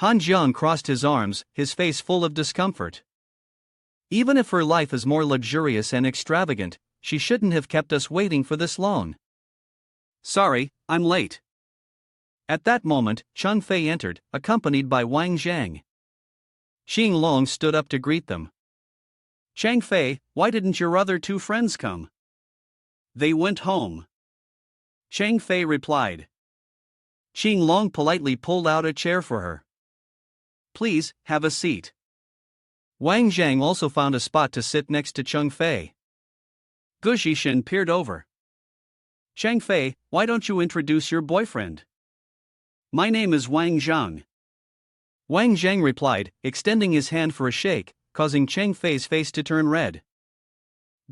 Han Jiang crossed his arms, his face full of discomfort. Even if her life is more luxurious and extravagant, she shouldn't have kept us waiting for this long. Sorry, I'm late. At that moment, Chun Fei entered, accompanied by Wang Jang. Xing Long stood up to greet them. Chang Fei, why didn't your other two friends come? They went home. Chang Fei replied. Xing Long politely pulled out a chair for her. Please, have a seat. Wang Jang also found a spot to sit next to Chang Fei. Guji Shan peered over. Chang Fei, why don't you introduce your boyfriend? My name is Wang Jang. Wang Jang replied, extending his hand for a shake, causing Chang Fei's face to turn red.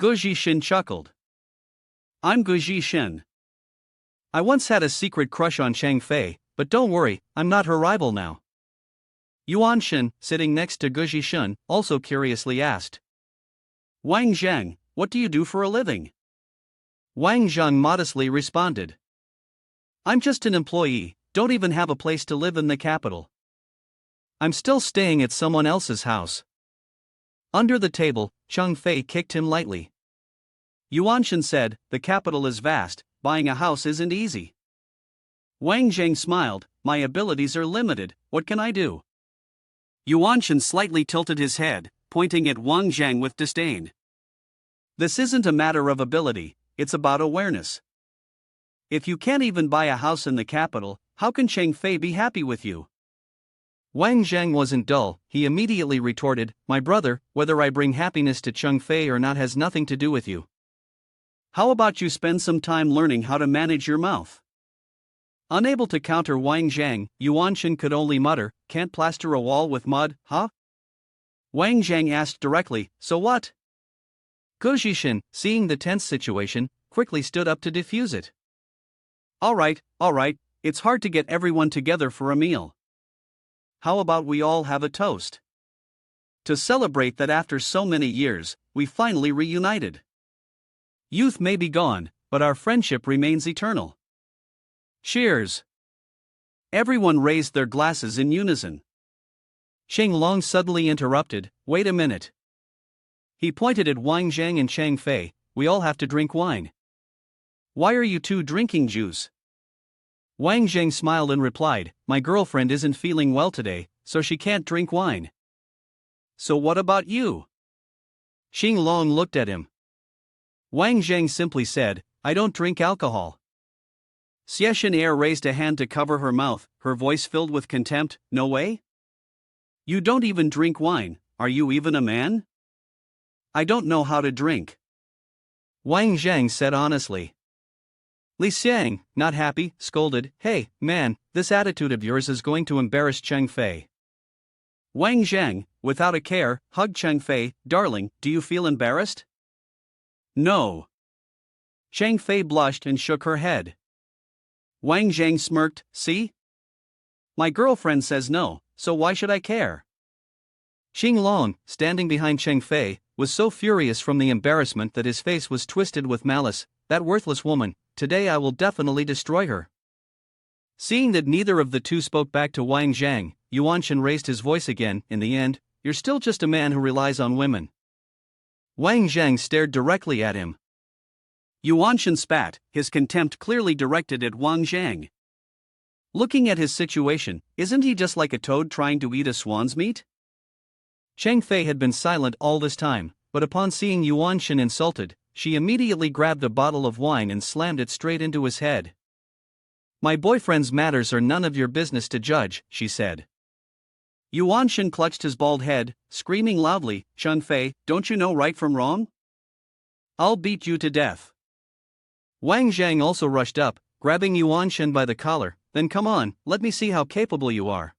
Guji Shan chuckled. I'm Guji Shan. I once had a secret crush on Chang Fei, but don't worry, I'm not her rival now. Yuan Shan, sitting next to Guji Shan, also curiously asked. Wang Zhang, what do you do for a living? Wang Zhang modestly responded. I'm just an employee, don't even have a place to live in the capital. I'm still staying at someone else's house. Under the table, Chang Fei kicked him lightly. Yuan said, the capital is vast, buying a house isn't easy. Wang Jang smiled, my abilities are limited, what can I do? Yuan slightly tilted his head, pointing at Wang Jang with disdain. This isn't a matter of ability, it's about awareness. If you can't even buy a house in the capital, how can Cheng Fei be happy with you? Wang Jang wasn't dull, he immediately retorted, my brother, whether I bring happiness to Cheng Fei or not has nothing to do with you. How about you spend some time learning how to manage your mouth? Unable to counter Wang Jang, Yuan could only mutter, can't plaster a wall with mud, huh? Wang Jang asked directly, so what? Gu Zhishan, seeing the tense situation, quickly stood up to defuse it. Alright, it's hard to get everyone together for a meal. How about we all have a toast? To celebrate that after so many years, we finally reunited. Youth may be gone, but our friendship remains eternal. Cheers! Everyone raised their glasses in unison. Sheng Long suddenly interrupted, wait a minute. He pointed at Wang Jang and Cheng Fei, we all have to drink wine. Why are you two drinking juice? Wang Jang smiled and replied, my girlfriend isn't feeling well today, so she can't drink wine. So what about you? Sheng Long looked at him. Wang Jang simply said, I don't drink alcohol. Xie Air raised a hand to cover her mouth, her voice filled with contempt, no way? You don't even drink wine, are you even a man? I don't know how to drink. Wang Jang said honestly. Li Xiang, not happy, scolded, hey, man, this attitude of yours is going to embarrass Cheng Fei. Wang Jang, without a care, hugged Cheng Fei, darling, do you feel embarrassed? No. Cheng Fei blushed and shook her head. Wang Jang smirked, see? My girlfriend says no, so why should I care? Xing Long, standing behind Cheng Fei, was so furious from the embarrassment that his face was twisted with malice, that worthless woman, today I will definitely destroy her. Seeing that neither of the two spoke back to Wang Jang, Yuan raised his voice again, in the end, you're still just a man who relies on women. Wang Jang stared directly at him. Yuan spat, his contempt clearly directed at Wang Jang. Looking at his situation, isn't he just like a toad trying to eat a swan's meat? Cheng Fei had been silent all this time, but upon seeing Yuan insulted, she immediately grabbed a bottle of wine and slammed it straight into his head. My boyfriend's matters are none of your business to judge, she said. Yuan clutched his bald head, screaming loudly, Cheng Fei, don't you know right from wrong? I'll beat you to death. Wang Jang also rushed up, grabbing Yuan by the collar, then come on, let me see how capable you are.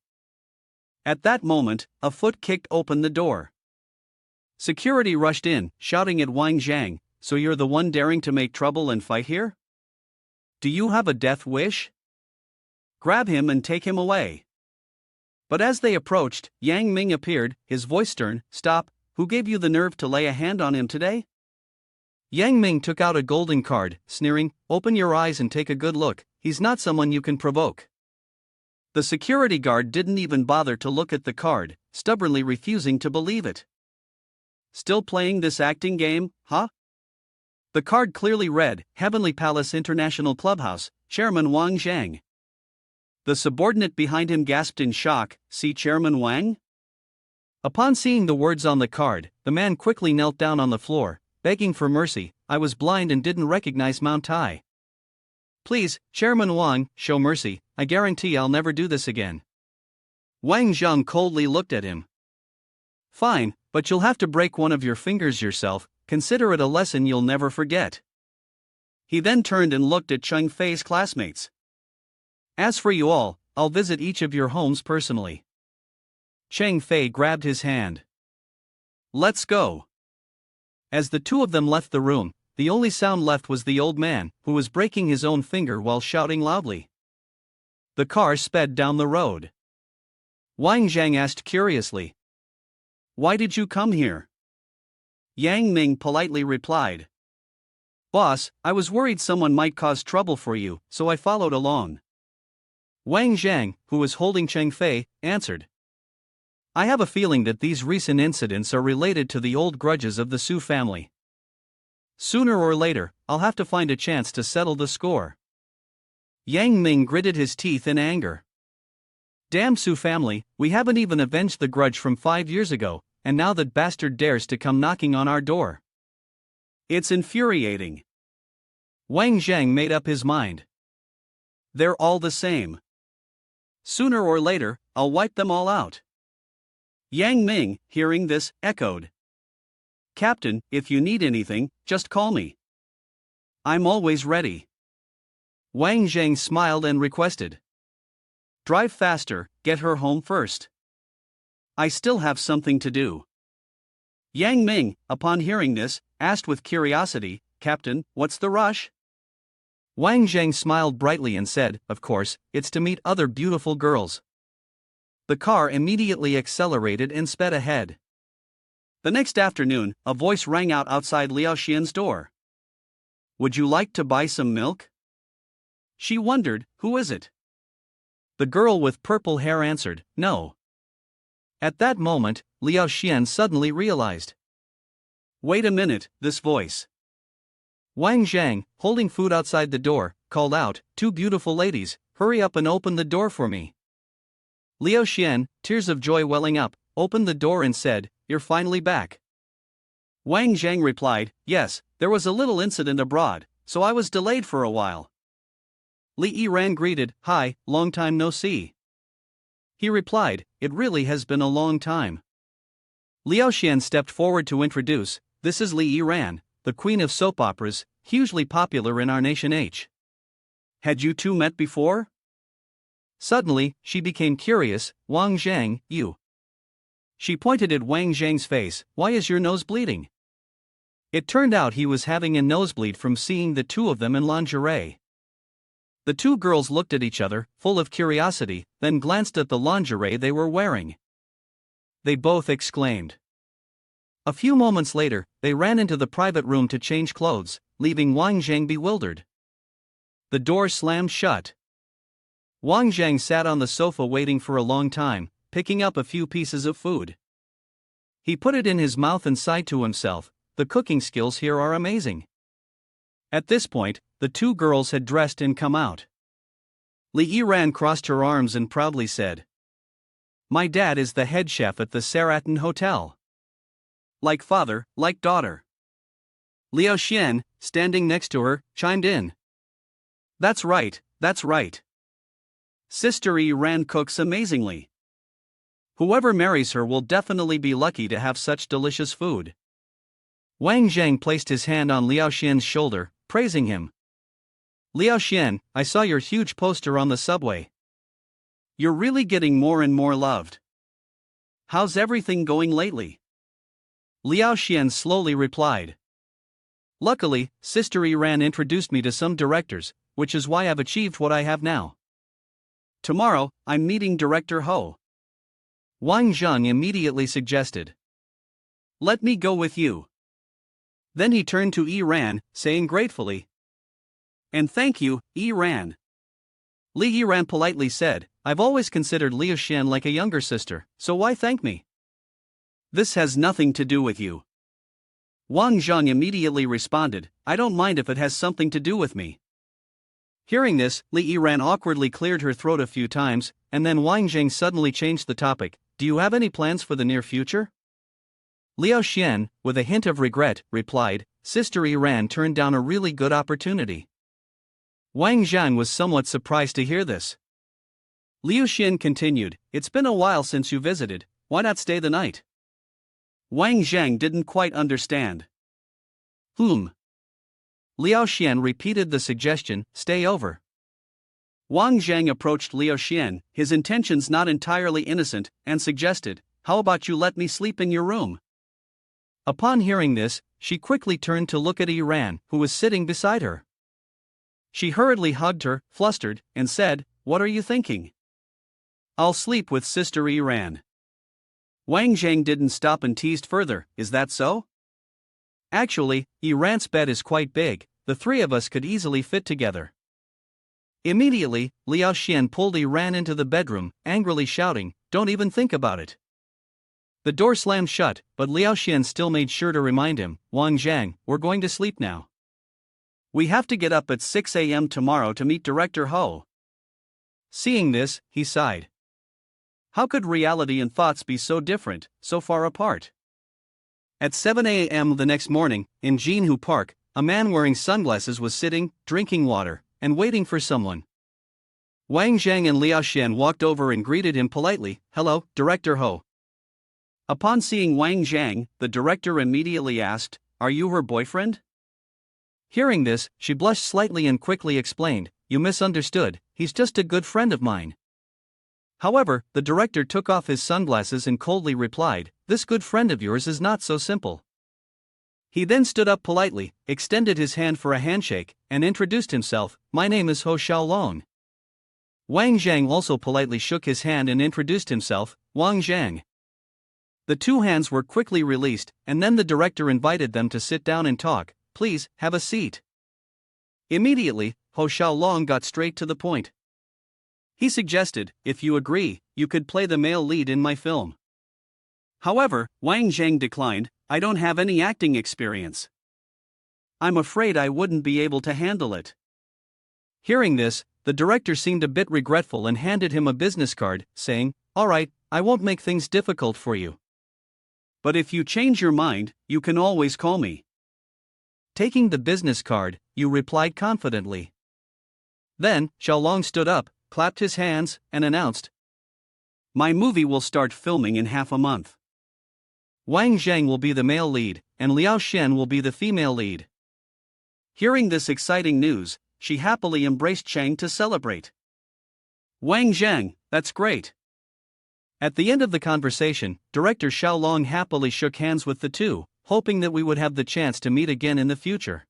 At that moment, a foot kicked open the door. Security rushed in, shouting at Wang Jang, so you're the one daring to make trouble and fight here? Do you have a death wish? Grab him and take him away. But as they approached, Yang Ming appeared, his voice stern, stop, who gave you the nerve to lay a hand on him today? Yang Ming took out a golden card, sneering, open your eyes and take a good look, he's not someone you can provoke. The security guard didn't even bother to look at the card, stubbornly refusing to believe it. Still playing this acting game, huh? The card clearly read, Heavenly Palace International Clubhouse, Chairman Wang Jang. The subordinate behind him gasped in shock, see Chairman Wang? Upon seeing the words on the card, the man quickly knelt down on the floor, begging for mercy, I was blind and didn't recognize Mount Tai. Please, Chairman Wang, show mercy, I guarantee I'll never do this again. Wang Jang coldly looked at him. Fine, but you'll have to break one of your fingers yourself, consider it a lesson you'll never forget. He then turned and looked at Cheng Fei's classmates. As for you all, I'll visit each of your homes personally. Cheng Fei grabbed his hand. Let's go. As the two of them left the room, the only sound left was the old man, who was breaking his own finger while shouting loudly. The car sped down the road. Wang Jang asked curiously, why did you come here? Yang Ming politely replied, Boss, I was worried someone might cause trouble for you, so I followed along. Wang Jang, who was holding Cheng Fei, answered, I have a feeling that these recent incidents are related to the old grudges of the Su family. Sooner or later, I'll have to find a chance to settle the score. Yang Ming gritted his teeth in anger. Damn Su family, we haven't even avenged the grudge from 5 years ago, and now that bastard dares to come knocking on our door. It's infuriating. Wang Jang made up his mind. They're all the same. Sooner or later, I'll wipe them all out. Yang Ming, hearing this, echoed. Captain, if you need anything, just call me. I'm always ready. Wang Jang smiled and requested. Drive faster, get her home first. I still have something to do. Yang Ming, upon hearing this, asked with curiosity, Captain, what's the rush? Wang Jang smiled brightly and said, of course, it's to meet other beautiful girls. The car immediately accelerated and sped ahead. The next afternoon, a voice rang out outside Liao Xian's door. Would you like to buy some milk? She wondered, who is it? The girl with purple hair answered, no. At that moment, Liao Xian suddenly realized. Wait a minute, this voice. Wang Jang, holding food outside the door, called out, two beautiful ladies, hurry up and open the door for me. Liao Xian, tears of joy welling up, opened the door and said, you're finally back. Wang Jang replied, yes, there was a little incident abroad, so I was delayed for a while. Li Yiran greeted, hi, long time no see. He replied, it really has been a long time. Liao Xian stepped forward to introduce, this is Li Yiran, the queen of soap operas, hugely popular in our nation H. Had you two met before? Suddenly, she became curious, Wang Jang, you. She pointed at Wang Zhang's face, why is your nose bleeding? It turned out he was having a nosebleed from seeing the two of them in lingerie. The two girls looked at each other, full of curiosity, then glanced at the lingerie they were wearing. They both exclaimed. A few moments later, they ran into the private room to change clothes, leaving Wang Jang bewildered. The door slammed shut. Wang Jang sat on the sofa waiting for a long time, picking up a few pieces of food. He put it in his mouth and sighed to himself, the cooking skills here are amazing. At this point, the two girls had dressed and come out. Li Yiran crossed her arms and proudly said, my dad is the head chef at the Saraton Hotel. Like father, like daughter. Liao Xian, standing next to her, chimed in. That's right, that's right. Sister Yiran cooks amazingly. Whoever marries her will definitely be lucky to have such delicious food. Wang Jang placed his hand on Liao Xian's shoulder, praising him. Liao Xian, I saw your huge poster on the subway. You're really getting more and more loved. How's everything going lately? Liao Xian slowly replied. Luckily, Sister Yiran introduced me to some directors, which is why I've achieved what I have now. Tomorrow, I'm meeting Director Ho. Wang Jang immediately suggested. Let me go with you. Then he turned to Yiran, saying gratefully. And thank you, Yiran. Li Yiran politely said, I've always considered Liao Xian like a younger sister, so why thank me? This has nothing to do with you. Wang Jang immediately responded, I don't mind if it has something to do with me. Hearing this, Li Yiran awkwardly cleared her throat a few times, and then Wang Jang suddenly changed the topic, do you have any plans for the near future? Liao Xian, with a hint of regret, replied, Sister Yiran turned down a really good opportunity. Wang Jang was somewhat surprised to hear this. Liao Xian continued, it's been a while since you visited, why not stay the night? Wang Jang didn't quite understand. Liao Xian repeated the suggestion, stay over. Wang Jang approached Liao Xian, his intentions not entirely innocent, and suggested, how about you let me sleep in your room? Upon hearing this, she quickly turned to look at Yiran, who was sitting beside her. She hurriedly hugged her, flustered, and said, what are you thinking? I'll sleep with Sister Yiran. Wang Jang didn't stop and teased further, is that so? Actually, Yiran's bed is quite big, the three of us could easily fit together. Immediately, Liao Xian pulled Yiran into the bedroom, angrily shouting, don't even think about it. The door slammed shut, but Liao Xian still made sure to remind him, Wang Jang, we're going to sleep now. We have to get up at 6 a.m. tomorrow to meet Director Ho. Seeing this, he sighed. How could reality and thoughts be so different, so far apart? At 7 a.m. the next morning, in Jinhu Park, a man wearing sunglasses was sitting, drinking water, and waiting for someone. Wang Jang and Liao Xian walked over and greeted him politely, Hello, Director Ho. Upon seeing Wang Jang, the director immediately asked, Are you her boyfriend? Hearing this, she blushed slightly and quickly explained, You misunderstood, he's just a good friend of mine. However, the director took off his sunglasses and coldly replied, This good friend of yours is not so simple. He then stood up politely, extended his hand for a handshake, and introduced himself, My name is Ho Xiaolong. Wang Jang also politely shook his hand and introduced himself, Wang Jang. The two hands were quickly released, and then the director invited them to sit down and talk. Please, have a seat. Immediately, Ho Xiaolong got straight to the point. He suggested, If you agree, you could play the male lead in my film. However, Wang Jang declined, I don't have any acting experience. I'm afraid I wouldn't be able to handle it. Hearing this, the director seemed a bit regretful and handed him a business card, saying, All right, I won't make things difficult for you. But if you change your mind, you can always call me. Taking the business card, Yu replied confidently. Then, Xiaolong stood up, clapped his hands, and announced, My movie will start filming in half a month. Wang Zhang will be the male lead, and Liao Xian will be the female lead. Hearing this exciting news, she happily embraced Chang to celebrate. Wang Zhang, that's great. At the end of the conversation, director Xiaolong happily shook hands with the two, hoping that we would have the chance to meet again in the future.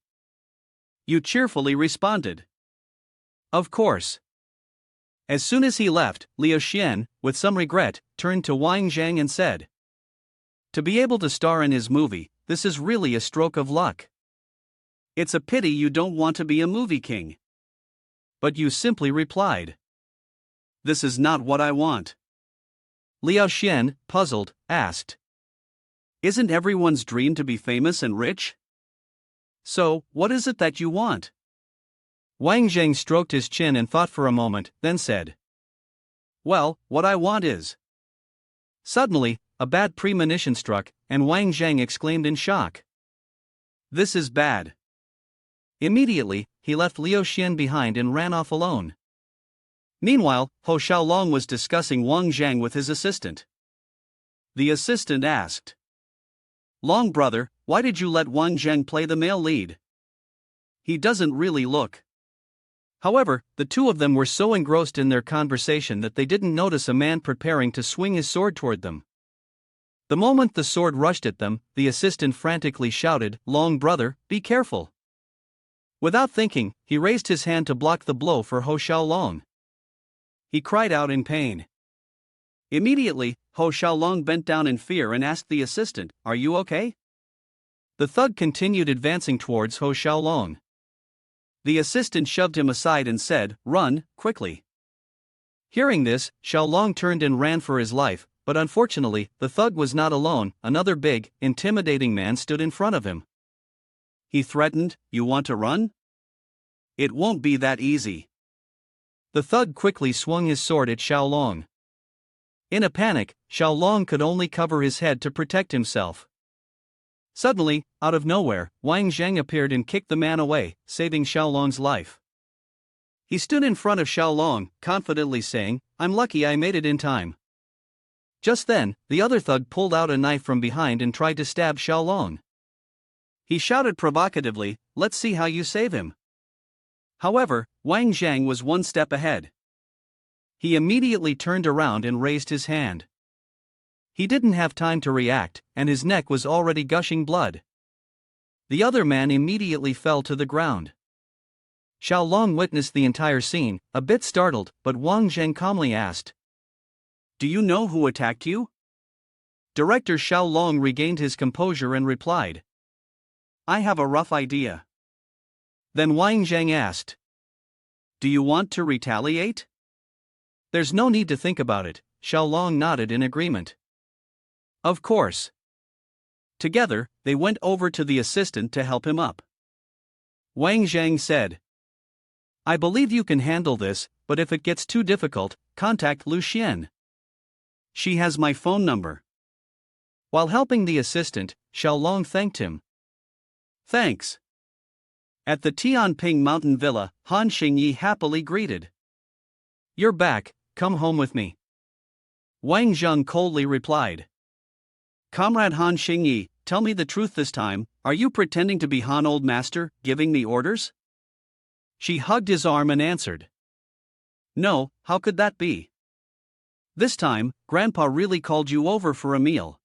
Yu cheerfully responded, Of course. As soon as he left, Liao Xian, with some regret, turned to Wang Zhang and said, To be able to star in his movie, this is really a stroke of luck. It's a pity you don't want to be a movie king. But Yu simply replied, This is not what I want. Liao Xian, puzzled, asked, Isn't everyone's dream to be famous and rich? So, what is it that you want? Wang Zhang stroked his chin and thought for a moment, then said, Well, what I want is. Suddenly, a bad premonition struck, and Wang Zhang exclaimed in shock. This is bad. Immediately, he left Liao Xian behind and ran off alone. Meanwhile, Ho Xiaolong was discussing Wang Zhang with his assistant. The assistant asked, Long brother, why did you let Wang Zhang play the male lead? He doesn't really look. However, the two of them were so engrossed in their conversation that they didn't notice a man preparing to swing his sword toward them. The moment the sword rushed at them, the assistant frantically shouted, Long brother, be careful. Without thinking, he raised his hand to block the blow for Ho Xiaolong. He cried out in pain. Immediately, Ho Xiaolong bent down in fear and asked the assistant, Are you okay? The thug continued advancing towards Ho Xiaolong. The assistant shoved him aside and said, Run, quickly. Hearing this, Xiaolong turned and ran for his life, but unfortunately, the thug was not alone. Another big, intimidating man stood in front of him. He threatened, You want to run? It won't be that easy. The thug quickly swung his sword at Xiaolong. In a panic, Xiaolong could only cover his head to protect himself. Suddenly, out of nowhere, Wang Zhang appeared and kicked the man away, saving Xiaolong's life. He stood in front of Xiaolong, confidently saying, I'm lucky I made it in time. Just then, the other thug pulled out a knife from behind and tried to stab Xiaolong. He shouted provocatively, Let's see how you save him. However, Wang Zhang was one step ahead. He immediately turned around and raised his hand. He didn't have time to react, and his neck was already gushing blood. The other man immediately fell to the ground. Xiaolong witnessed the entire scene, a bit startled, but Wang Zhang calmly asked, Do you know who attacked you? Director Xiaolong regained his composure and replied, I have a rough idea. Then Wang Zhang asked, Do you want to retaliate? There's no need to think about it, Xiaolong nodded in agreement. Of course. Together, they went over to the assistant to help him up. Wang Jang said, I believe you can handle this, but if it gets too difficult, contact Lu Xian. She has my phone number. While helping the assistant, Xiaolong thanked him. Thanks. At the Tianping mountain villa, Han Xingyi happily greeted. You're back, come home with me. Wang Jang coldly replied. Comrade Han Xingyi, tell me the truth this time, are you pretending to be Han Old Master, giving me orders? She hugged his arm and answered. No, how could that be? This time, Grandpa really called you over for a meal.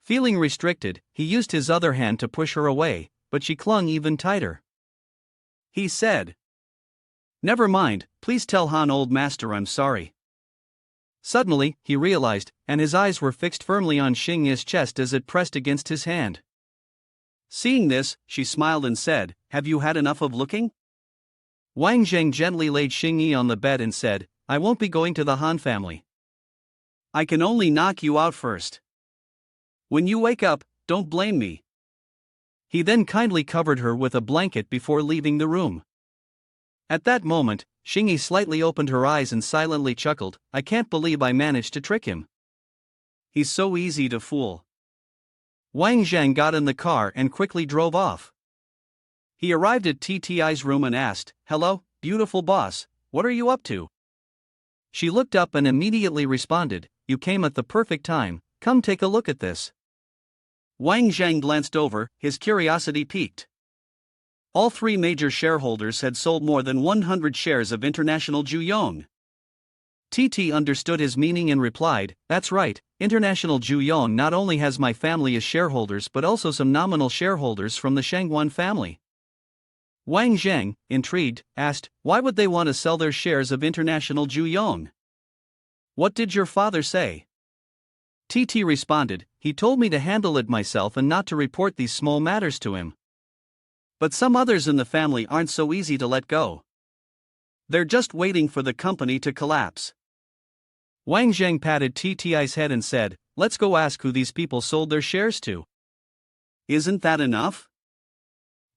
Feeling restricted, he used his other hand to push her away, but she clung even tighter. He said, Never mind, please tell Han Old Master I'm sorry. Suddenly, he realized, and his eyes were fixed firmly on Xingyi's chest as it pressed against his hand. Seeing this, she smiled and said, Have you had enough of looking? Wang Jang gently laid Xingyi on the bed and said, I won't be going to the Han family. I can only knock you out first. When you wake up, don't blame me. He then kindly covered her with a blanket before leaving the room. At that moment, Xingyi slightly opened her eyes and silently chuckled, I can't believe I managed to trick him. He's so easy to fool. Wang Jang got in the car and quickly drove off. He arrived at Titi's room and asked, Hello, beautiful boss, what are you up to? She looked up and immediately responded, You came at the perfect time, come take a look at this. Wang Jang glanced over, his curiosity piqued. All three major shareholders had sold more than 100 shares of International Juyong. Titi understood his meaning and replied, That's right, International Juyong not only has my family as shareholders but also some nominal shareholders from the Sun Wan family. Wang Jang, intrigued, asked, Why would they want to sell their shares of International Juyong? What did your father say? Titi responded, He told me to handle it myself and not to report these small matters to him. But some others in the family aren't so easy to let go. They're just waiting for the company to collapse. Wang Jang patted Tti's head and said, Let's go ask who these people sold their shares to. Isn't that enough?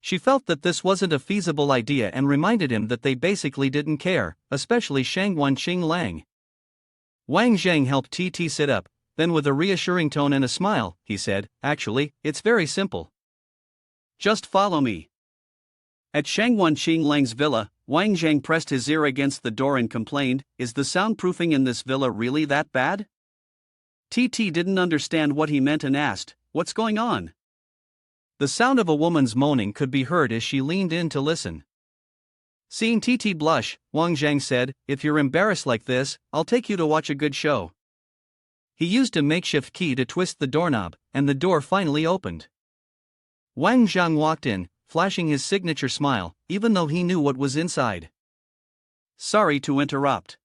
She felt that this wasn't a feasible idea and reminded him that they basically didn't care, especially Shangwan Qing Lang. Wang Jang helped Titi sit up, then with a reassuring tone and a smile, he said, Actually, it's very simple. Just follow me. At Shangwan Qing Lang's villa, Wang Jang pressed his ear against the door and complained, Is the soundproofing in this villa really that bad? Titi didn't understand what he meant and asked, What's going on? The sound of a woman's moaning could be heard as she leaned in to listen. Seeing Titi blush, Wang Jang said, If you're embarrassed like this, I'll take you to watch a good show. He used a makeshift key to twist the doorknob, and the door finally opened. Wang Jang walked in, flashing his signature smile, even though he knew what was inside. Sorry to interrupt.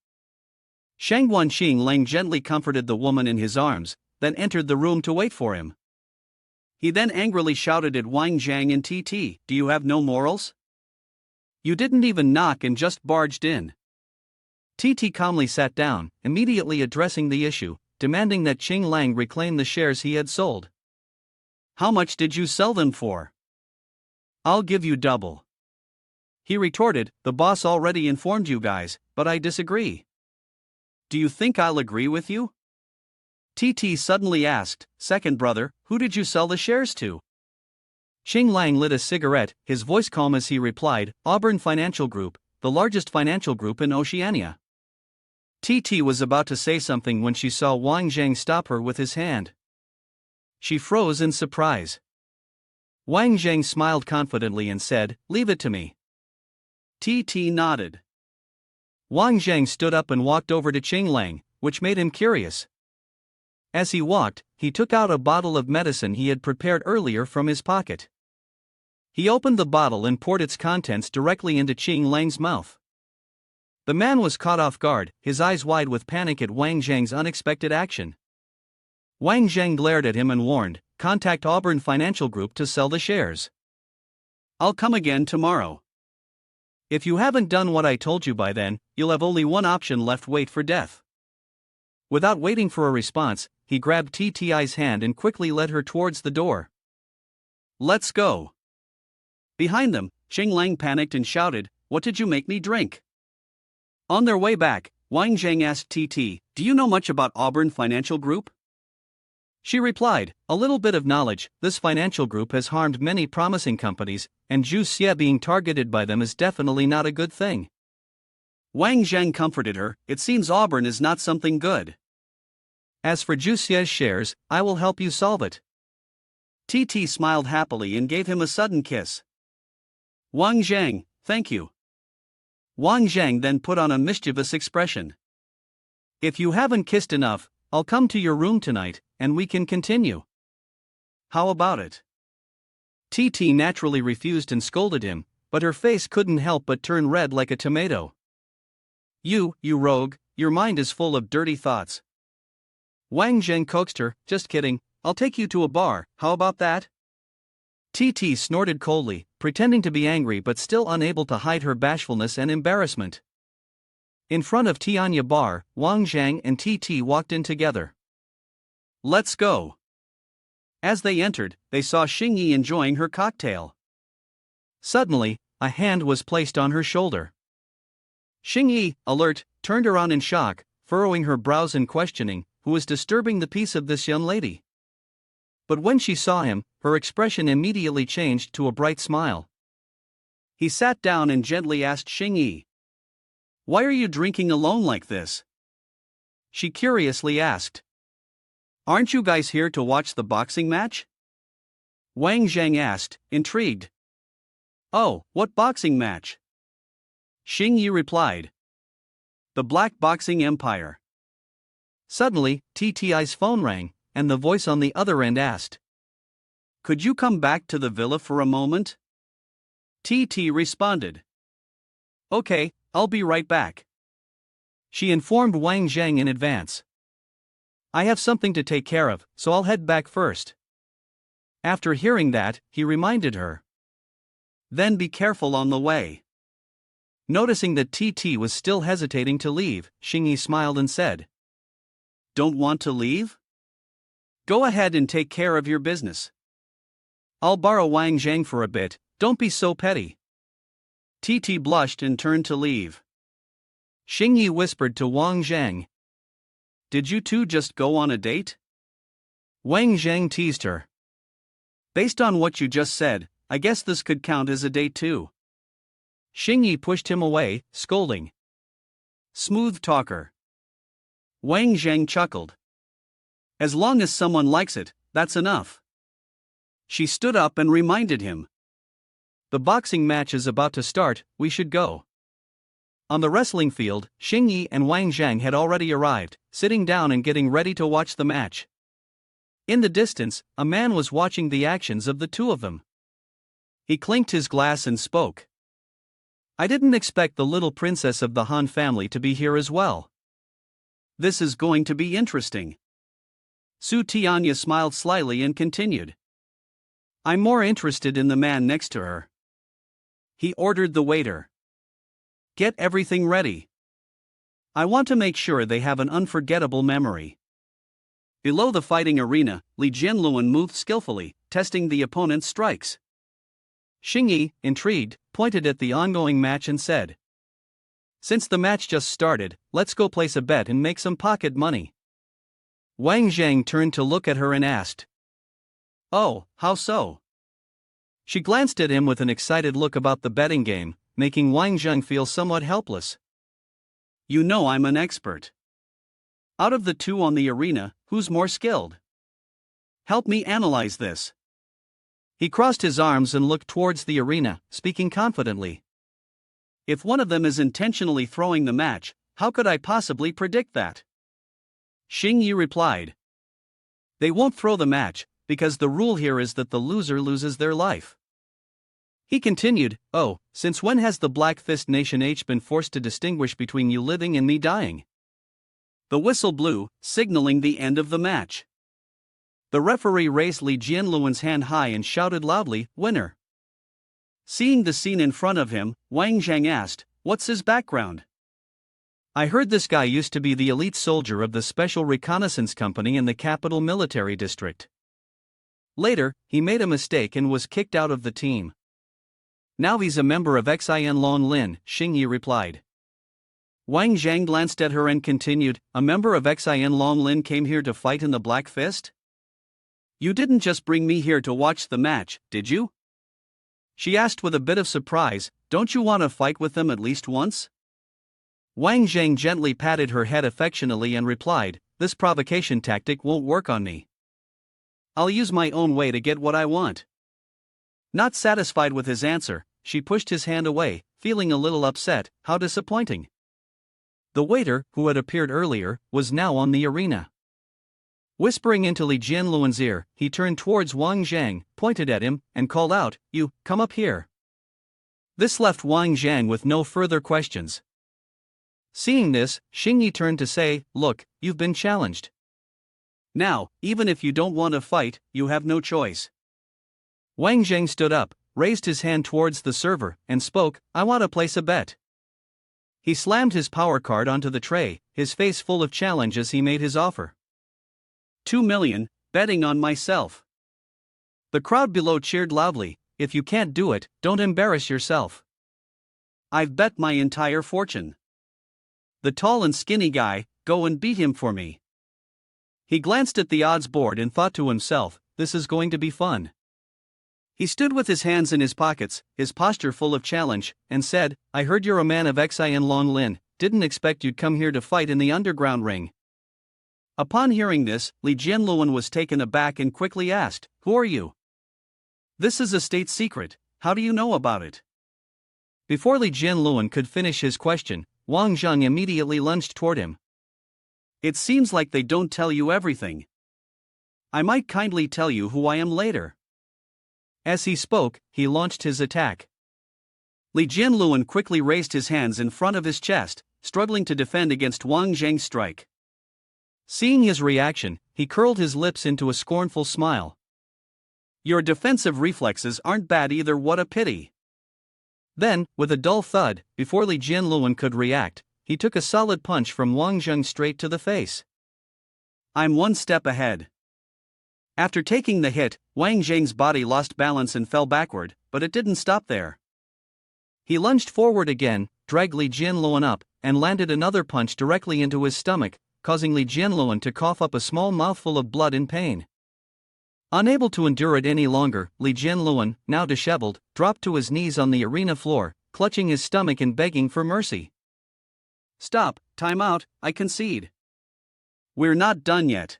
Shangwan Qing Lang gently comforted the woman in his arms, then entered the room to wait for him. He then angrily shouted at Wang Jang and Titi, Do you have no morals? You didn't even knock and just barged in. Titi calmly sat down, immediately addressing the issue, demanding that Qing Lang reclaim the shares he had sold. How much did you sell them for? I'll give you double. He retorted, The boss already informed you guys, but I disagree. Do you think I'll agree with you? Titi suddenly asked, Second brother, who did you sell the shares to? Qing Lang lit a cigarette, his voice calm as he replied, Auburn Financial Group, the largest financial group in Oceania. Titi was about to say something when she saw Wang Jang stop her with his hand. She froze in surprise. Wang Jang smiled confidently and said, Leave it to me. Titi nodded. Wang Jang stood up and walked over to Qing Lang, which made him curious. As he walked, he took out a bottle of medicine he had prepared earlier from his pocket. He opened the bottle and poured its contents directly into Qing Lang's mouth. The man was caught off guard, his eyes wide with panic at Wang Zhang's unexpected action. Wang Zhang glared at him and warned, Contact Auburn Financial Group to sell the shares. I'll come again tomorrow. If you haven't done what I told you by then, you'll have only one option left: wait for death. Without waiting for a response, he grabbed Tti's hand and quickly led her towards the door. Let's go. Behind them, Xing Lang panicked and shouted, "What did you make me drink?" On their way back, Wang Jang asked Titi, "Do you know much about Auburn Financial Group?" She replied, "A little bit of knowledge. This financial group has harmed many promising companies, and Zhu Xie being targeted by them is definitely not a good thing." Wang Zhang comforted her, "It seems Auburn is not something good. As for Zhu Xie's shares, I will help you solve it." Titi smiled happily and gave him a sudden kiss. "Wang Zhang, thank you." Wang Zhang then put on a mischievous expression. "If you haven't kissed enough, I'll come to your room tonight, and we can continue. How about it?" Titi naturally refused and scolded him, but her face couldn't help but turn red like a tomato. You rogue, your mind is full of dirty thoughts." Wang Zheng coaxed her, "Just kidding, I'll take you to a bar, how about that?" Titi snorted coldly, pretending to be angry but still unable to hide her bashfulness and embarrassment. In front of Tianya Bar, Wang Zhang and Titi walked in together. "Let's go." As they entered, they saw Xingyi enjoying her cocktail. Suddenly, a hand was placed on her shoulder. Xingyi, alert, turned around in shock, furrowing her brows and questioning, who was disturbing the peace of this young lady. But when she saw him, her expression immediately changed to a bright smile. He sat down and gently asked Xingyi, "Why are you drinking alone like this?" She curiously asked, "Aren't you guys here to watch the boxing match?" Wang Zhang asked, intrigued. "Oh, what boxing match?" Xingyi replied, "The Black Boxing Empire." Suddenly, Tti's phone rang, and the voice on the other end asked, "Could you come back to the villa for a moment?" Titi responded, "Okay, I'll be right back." She informed Wang Zhang in advance. "I have something to take care of, so I'll head back first." After hearing that, he reminded her, "Then be careful on the way." Noticing that Titi was still hesitating to leave, Xingyi smiled and said, "Don't want to leave? Go ahead and take care of your business. I'll borrow Wang Zhang for a bit, don't be so petty." Titi blushed and turned to leave. Xingyi whispered to Wang Zhang, "Did you two just go on a date?" Wang Zhang teased her. "Based on what you just said, I guess this could count as a date too." Xingyi pushed him away, scolding, "Smooth talker." Wang Zhang chuckled. "As long as someone likes it, that's enough." She stood up and reminded him, "The boxing match is about to start, we should go." On the wrestling field, Xingyi and Wang Zhang had already arrived, sitting down and getting ready to watch the match. In the distance, a man was watching the actions of the two of them. He clinked his glass and spoke. "I didn't expect the little princess of the Han family to be here as well. This is going to be interesting." Su Tianya smiled slyly and continued, "I'm more interested in the man next to her." He ordered the waiter, "Get everything ready. I want to make sure they have an unforgettable memory." Below the fighting arena, Li Jianluan moved skillfully, testing the opponent's strikes. Xingyi, intrigued, pointed at the ongoing match and said, "Since the match just started, let's go place a bet and make some pocket money." Wang Zhang turned to look at her and asked, "Oh, how so?" She glanced at him with an excited look about the betting game, making Wang Zhang feel somewhat helpless. "You know I'm an expert. Out of the two on the arena, who's more skilled? Help me analyze this." He crossed his arms and looked towards the arena, speaking confidently. "If one of them is intentionally throwing the match, how could I possibly predict that?" Xingyi replied, "They won't throw the match, because the rule here is that the loser loses their life." He continued, "Oh, since when has the Black Fist Nation been forced to distinguish between you living and me dying?" The whistle blew, signaling the end of the match. The referee raised Li Jianluan's hand high and shouted loudly, "Winner!" Seeing the scene in front of him, Wang Zhang asked, "What's his background?" I heard this guy used to be the elite soldier of the Special Reconnaissance Company in the Capital Military District. Later, he made a mistake and was kicked out of the team. Now he's a member of Xin Long Lin, Xingyi replied. Wang Jang glanced at her and continued, a member of Xin Long Lin came here to fight in the Black Fist? You didn't just bring me here to watch the match, did you? She asked with a bit of surprise, don't you want to fight with them at least once? Wang Jang gently patted her head affectionately and replied, this provocation tactic won't work on me. I'll use my own way to get what I want. Not satisfied with his answer, she pushed his hand away, feeling a little upset. How disappointing. The waiter, who had appeared earlier, was now on the arena. Whispering into Li Jianluan's ear, he turned towards Wang Jang, pointed at him, and called out, you, come up here. This left Wang Jang with no further questions. Seeing this, Xingyi turned to say, look, you've been challenged. Now, even if you don't want to fight, you have no choice. Wang Jang stood up, raised his hand towards the server, and spoke, I want to place a bet. He slammed his power card onto the tray, his face full of challenge as he made his offer. 2 million, betting on myself. The crowd below cheered loudly, if you can't do it, don't embarrass yourself. I've bet my entire fortune. The tall and skinny guy, go and beat him for me. He glanced at the odds board and thought to himself, this is going to be fun. He stood with his hands in his pockets, his posture full of challenge, and said, I heard you're a man of Xin Long Lin, didn't expect you'd come here to fight in the underground ring. Upon hearing this, Li Jianluan was taken aback and quickly asked, who are you? This is a state secret, how do you know about it? Before Li Jianluan could finish his question, Wang Jang immediately lunged toward him. It seems like they don't tell you everything. I might kindly tell you who I am later. As he spoke, he launched his attack. Li Jianluan quickly raised his hands in front of his chest, struggling to defend against Wang Jang's strike. Seeing his reaction, he curled his lips into a scornful smile. Your defensive reflexes aren't bad either, what a pity. Then, with a dull thud, before Li Jianluan could react, he took a solid punch from Wang Jang straight to the face. I'm one step ahead. After taking the hit, Wang Jang's body lost balance and fell backward, but it didn't stop there. He lunged forward again, dragged Li Jianluan up, and landed another punch directly into his stomach, causing Li Jianluan to cough up a small mouthful of blood in pain. Unable to endure it any longer, Li Jianluan, now disheveled, dropped to his knees on the arena floor, clutching his stomach and begging for mercy. Stop, time out, I concede. We're not done yet.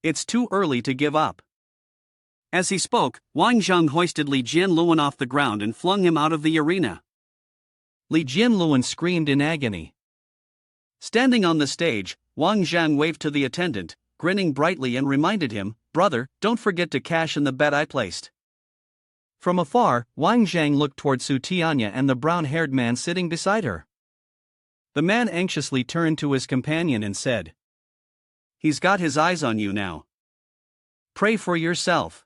It's too early to give up. As he spoke, Wang Jang hoisted Li Jianluan off the ground and flung him out of the arena. Li Jianluan screamed in agony. Standing on the stage, Wang Jang waved to the attendant, grinning brightly, and reminded him, brother, don't forget to cash in the bet I placed. From afar, Wang Jang looked toward Su Tianya and the brown-haired man sitting beside her. The man anxiously turned to his companion and said, he's got his eyes on you now. Pray for yourself.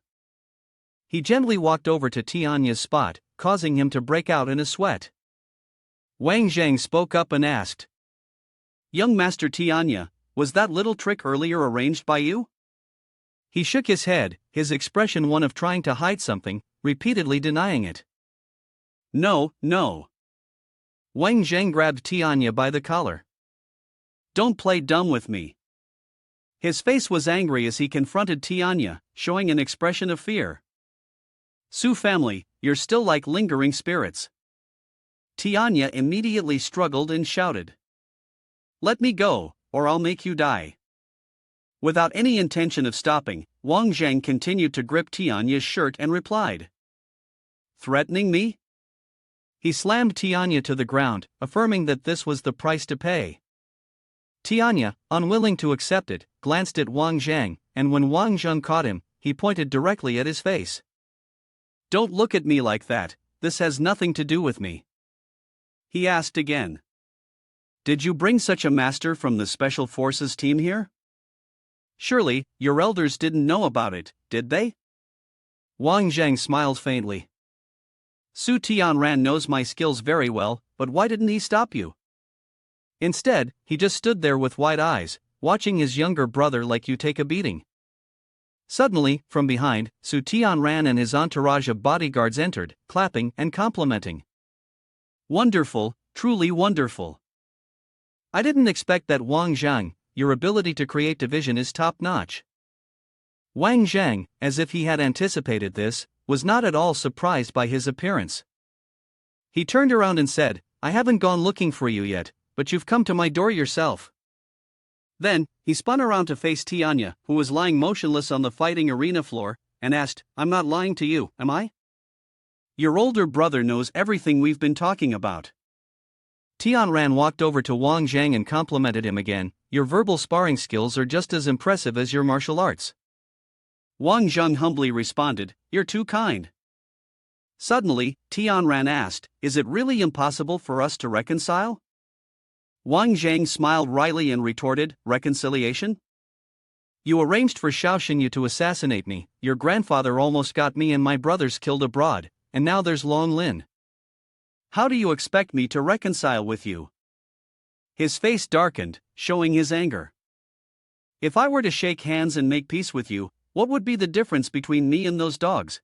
He gently walked over to Tianya's spot, causing him to break out in a sweat. Wang Jang spoke up and asked, young Master Tianya, was that little trick earlier arranged by you? He shook his head, his expression one of trying to hide something, repeatedly denying it. No, no. Wang Jang grabbed Tianya by the collar. Don't play dumb with me. His face was angry as he confronted Tianya, showing an expression of fear. Su family, you're still like lingering spirits. Tianya immediately struggled and shouted. Let me go, or I'll make you die. Without any intention of stopping, Wang Jang continued to grip Tianya's shirt and replied. Threatening me? He slammed Tianya to the ground, affirming that this was the price to pay. Tianya, unwilling to accept it, glanced at Wang Jang, and when Wang Jang caught him, he pointed directly at his face. Don't look at me like that, this has nothing to do with me. He asked again. Did you bring such a master from the Special Forces team here? Surely, your elders didn't know about it, did they? Wang Jang smiled faintly. Su Tianran knows my skills very well, but why didn't he stop you? Instead, he just stood there with wide eyes, watching his younger brother like you take a beating. Suddenly, from behind, Su Tianran and his entourage of bodyguards entered, clapping and complimenting. Wonderful, truly wonderful. I didn't expect that. Wang Jang, your ability to create division is top-notch. Wang Jang, as if he had anticipated this, was not at all surprised by his appearance. He turned around and said, I haven't gone looking for you yet, but you've come to my door yourself. Then, he spun around to face Tianya, who was lying motionless on the fighting arena floor, and asked, I'm not lying to you, am I? Your older brother knows everything we've been talking about. Tianran walked over to Wang Jang and complimented him again, your verbal sparring skills are just as impressive as your martial arts. Wang Jang humbly responded, you're too kind. Suddenly, Tianran asked, is it really impossible for us to reconcile? Wang Jang smiled wryly and retorted, reconciliation? You arranged for Xiao Xinyu to assassinate me, your grandfather almost got me and my brothers killed abroad, and now there's Long Lin. How do you expect me to reconcile with you? His face darkened, showing his anger. If I were to shake hands and make peace with you, what would be the difference between me and those dogs?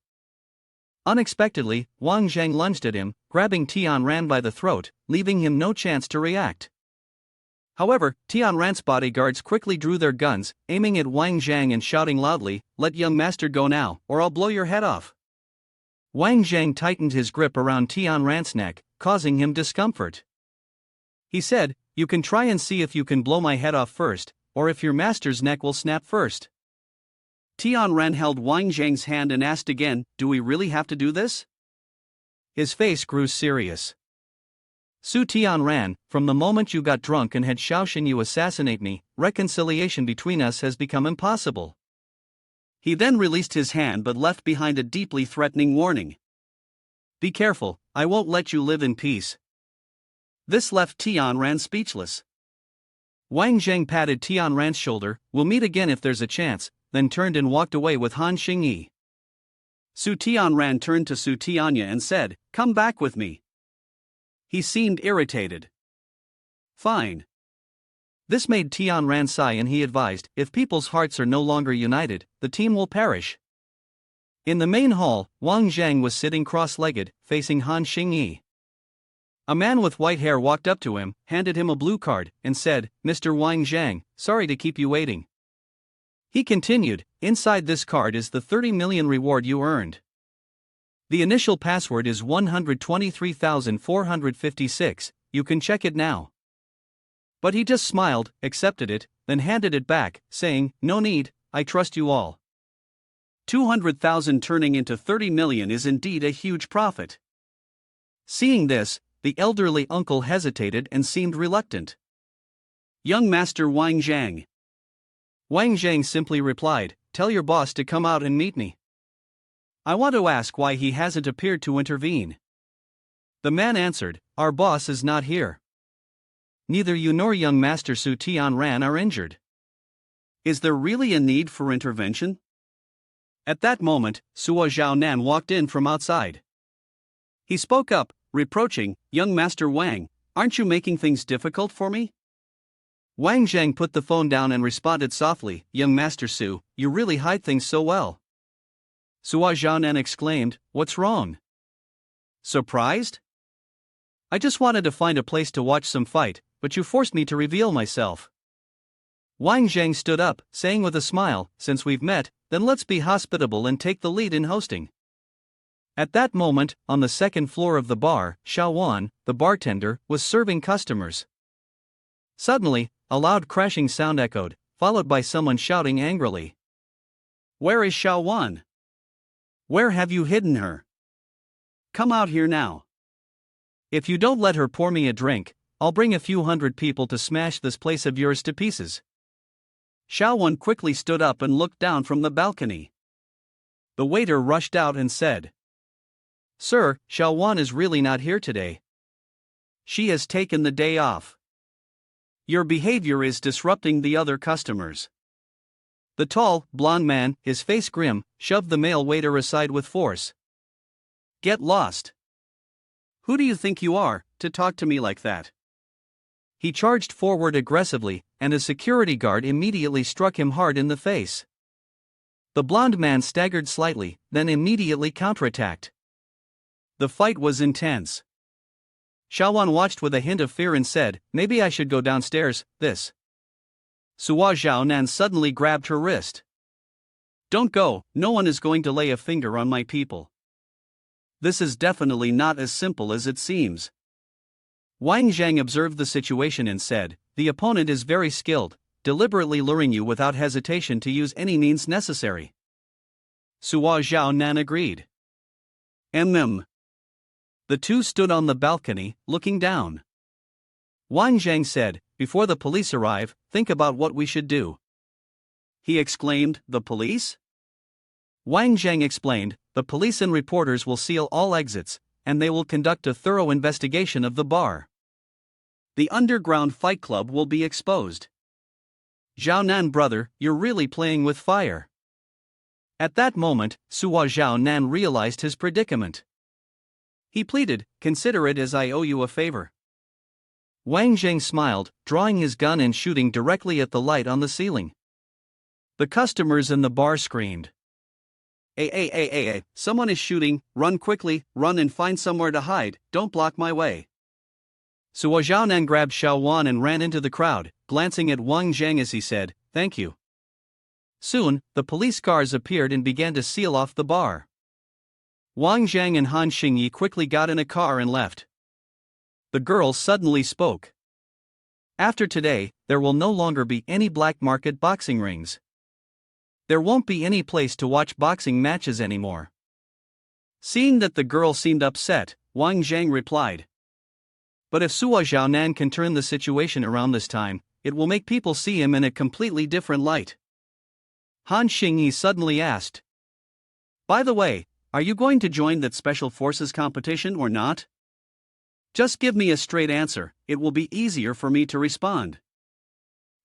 Unexpectedly, Wang Jang lunged at him, grabbing Tianran by the throat, leaving him no chance to react. However, Tianran's bodyguards quickly drew their guns, aiming at Wang Jang and shouting loudly, let young master go now, or I'll blow your head off. Wang Jang tightened his grip around Tianran's neck, causing him discomfort. He said, you can try and see if you can blow my head off first, or if your master's neck will snap first. Tianran held Wang Jang's hand and asked again, do we really have to do this? His face grew serious. Su Tianran, from the moment you got drunk and had Xiao Xinyu assassinate me, reconciliation between us has become impossible. He then released his hand but left behind a deeply threatening warning. Be careful, I won't let you live in peace. This left Tianran speechless. Wang Zheng patted Tianran's shoulder, we'll meet again if there's a chance, then turned and walked away with Han Xingyi. Su Tianran turned to Su Tianya and said, come back with me. He seemed irritated. Fine. This made Tianran sigh and he advised, if people's hearts are no longer united, the team will perish. In the main hall, Wang Zhang was sitting cross-legged, facing Han Xingyi. A man with white hair walked up to him, handed him a blue card, and said, Mr. Wang Zhang, sorry to keep you waiting. He continued, inside this card is the 30 million reward you earned. The initial password is 123,456, you can check it now. But he just smiled, accepted it, then handed it back, saying, no need, I trust you all. 200,000 turning into 30 million is indeed a huge profit. Seeing this, the elderly uncle hesitated and seemed reluctant. Young Master Wang Zhang. Wang Zhang simply replied, tell your boss to come out and meet me. I want to ask why he hasn't appeared to intervene. The man answered, our boss is not here. Neither you nor young Master Su Tianran are injured. Is there really a need for intervention? At that moment, Suo Zhaonan walked in from outside. He spoke up, reproaching, young Master Wang, aren't you making things difficult for me? Wang Zhang put the phone down and responded softly, young Master Su, you really hide things so well. Suo Zhaonan exclaimed, what's wrong? Surprised? I just wanted to find a place to watch some fight, but you forced me to reveal myself. Wang Zhang stood up, saying with a smile, since we've met, then let's be hospitable and take the lead in hosting. At that moment, on the second floor of the bar, Sun Wan, the bartender, was serving customers. Suddenly, a loud crashing sound echoed, followed by someone shouting angrily. Where is Sun Wan? Where have you hidden her? Come out here now. If you don't let her pour me a drink, I'll bring a few hundred people to smash this place of yours to pieces. Sun Wan quickly stood up and looked down from the balcony. The waiter rushed out and said, Sir, Sun Wan is really not here today. She has taken the day off. Your behavior is disrupting the other customers. The tall, blond man, his face grim, shoved the male waiter aside with force. Get lost. Who do you think you are, to talk to me like that? he charged forward aggressively, and a security guard immediately struck him hard in the face. The blond man staggered slightly, then immediately counterattacked. The fight was intense. Shan Wan watched with a hint of fear and said, "Maybe I should go downstairs, this." Suwa Zhaonan suddenly grabbed her wrist. "Don't go, no one is going to lay a finger on my people. This is definitely not as simple as it seems." Wang Jang observed the situation and said, "The opponent is very skilled, deliberately luring you without hesitation to use any means necessary." Suwa Zhaonan agreed. The two stood on the balcony, looking down. Wang Jang said, "Before the police arrive, think about what we should do." He exclaimed, "The police?" Wang Jang explained, "The police and reporters will seal all exits, and they will conduct a thorough investigation of the bar. The underground fight club will be exposed." "Zhaonan brother, you're really playing with fire." At that moment, Suwa Zhaonan realized his predicament. He pleaded, "Consider it as I owe you a favor." Wang Jang smiled, drawing his gun and shooting directly at the light on the ceiling. The customers in the bar screamed. Someone is shooting, run quickly, run and find somewhere to hide, don't block my way." Suwa Zhaonan grabbed Shan Wan and ran into the crowd, glancing at Wang Jang as he said, "Thank you." Soon, the police cars appeared and began to seal off the bar. Wang Jang and Han Xingyi quickly got in a car and left. The girl suddenly spoke. "After today, there will no longer be any black market boxing rings. There won't be any place to watch boxing matches anymore." Seeing that the girl seemed upset, Wang Jang replied, "But if Suwa Zhaonan can turn the situation around this time, it will make people see him in a completely different light." Han Xingyi suddenly asked, "By the way, are you going to join that special forces competition or not? Just give me a straight answer, it will be easier for me to respond."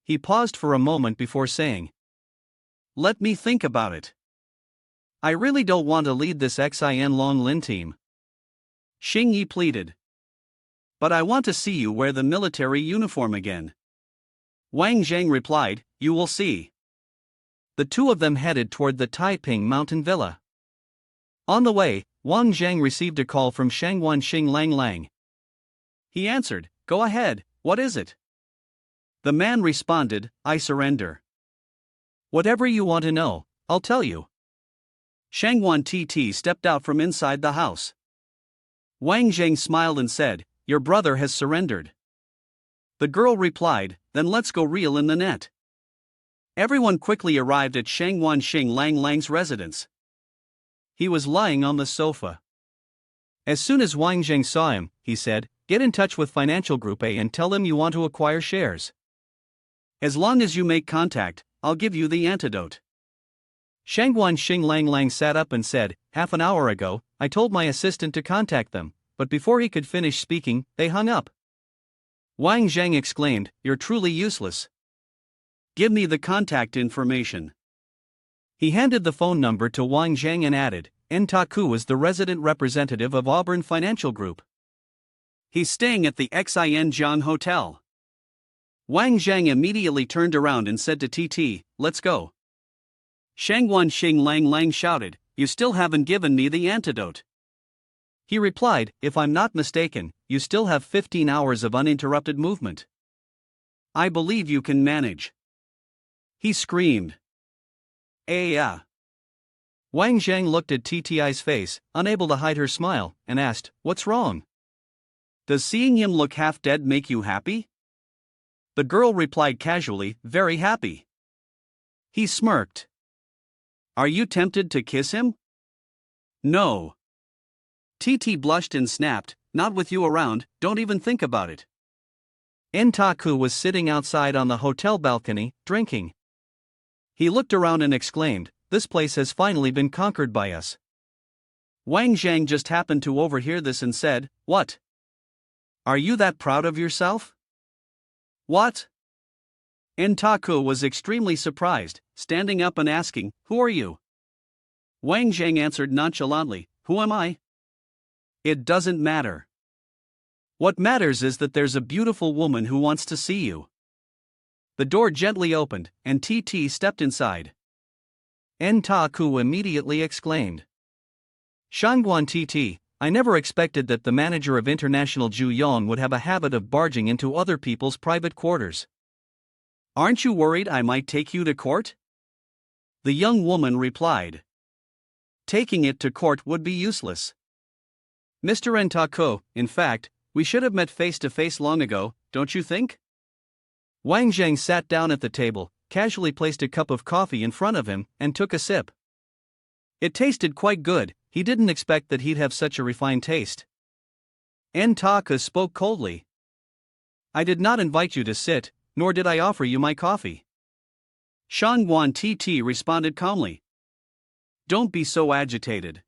He paused for a moment before saying, "Let me think about it. I really don't want to lead this Xin Long Lin team." Xingyi pleaded, "But I want to see you wear the military uniform again." Wang Jang replied, "You will see." The two of them headed toward the Taiping mountain villa. On the way, Wang Jang received a call from Shangwan Xing Lang Lang. He answered, "Go ahead, what is it?" The man responded, "I surrender. Whatever you want to know, I'll tell you." Shangwan Titi stepped out from inside the house. Wang Jang smiled and said, "Your brother has surrendered." The girl replied, "Then let's go reel in the net." Everyone quickly arrived at Shangwan Xing Lang Lang's residence. He was lying on the sofa. As soon as Wang Jang saw him, he said, "Get in touch with Financial Group A and tell them you want to acquire shares. As long as you make contact, I'll give you the antidote." Shangwan Xing Lang Lang sat up and said, "Half an hour ago, I told my assistant to contact them, but before he could finish speaking, they hung up." Wang Jang exclaimed, "You're truly useless. Give me the contact information." He handed the phone number to Wang Jang and added, "Taku is the resident representative of Auburn Financial Group. He's staying at the Xin Jian Hotel." Wang Jang immediately turned around and said to Titi, "Let's go." Shangwan Xing Lang Lang shouted, "You still haven't given me the antidote." He replied, "If I'm not mistaken, you still have 15 hours of uninterrupted movement. I believe you can manage." He screamed. Yeah. Wang Jang looked at Tti's face, unable to hide her smile, and asked, "What's wrong? Does seeing him look half dead make you happy?" The girl replied casually, "Very happy." He smirked. "Are you tempted to kiss him?" "No." Titi blushed and snapped, "Not with you around, don't even think about it." Taku was sitting outside on the hotel balcony, drinking. He looked around and exclaimed, "This place has finally been conquered by us." Wang Jang just happened to overhear this and said, "What? Are you that proud of yourself?" "What?" Taku was extremely surprised, standing up and asking, "Who are you?" Wang Jang answered nonchalantly, "Who am I? It doesn't matter. What matters is that there's a beautiful woman who wants to see you. The door gently opened, and Titi stepped inside. Taku immediately exclaimed. Shan Titi, I never expected that the manager of International Juyong would have a habit of barging into other people's private quarters. Aren't you worried I might take you to court? The young woman replied. Taking it to court would be useless. Mr. Taku, in fact, we should have met face to face long ago, don't you think? Wang Jang sat down at the table, casually placed a cup of coffee in front of him, and took a sip. It tasted quite good. He didn't expect that he'd have such a refined taste. Taku spoke coldly. I did not invite you to sit, nor did I offer you my coffee. Shan Wan Titi responded calmly. Don't be so agitated.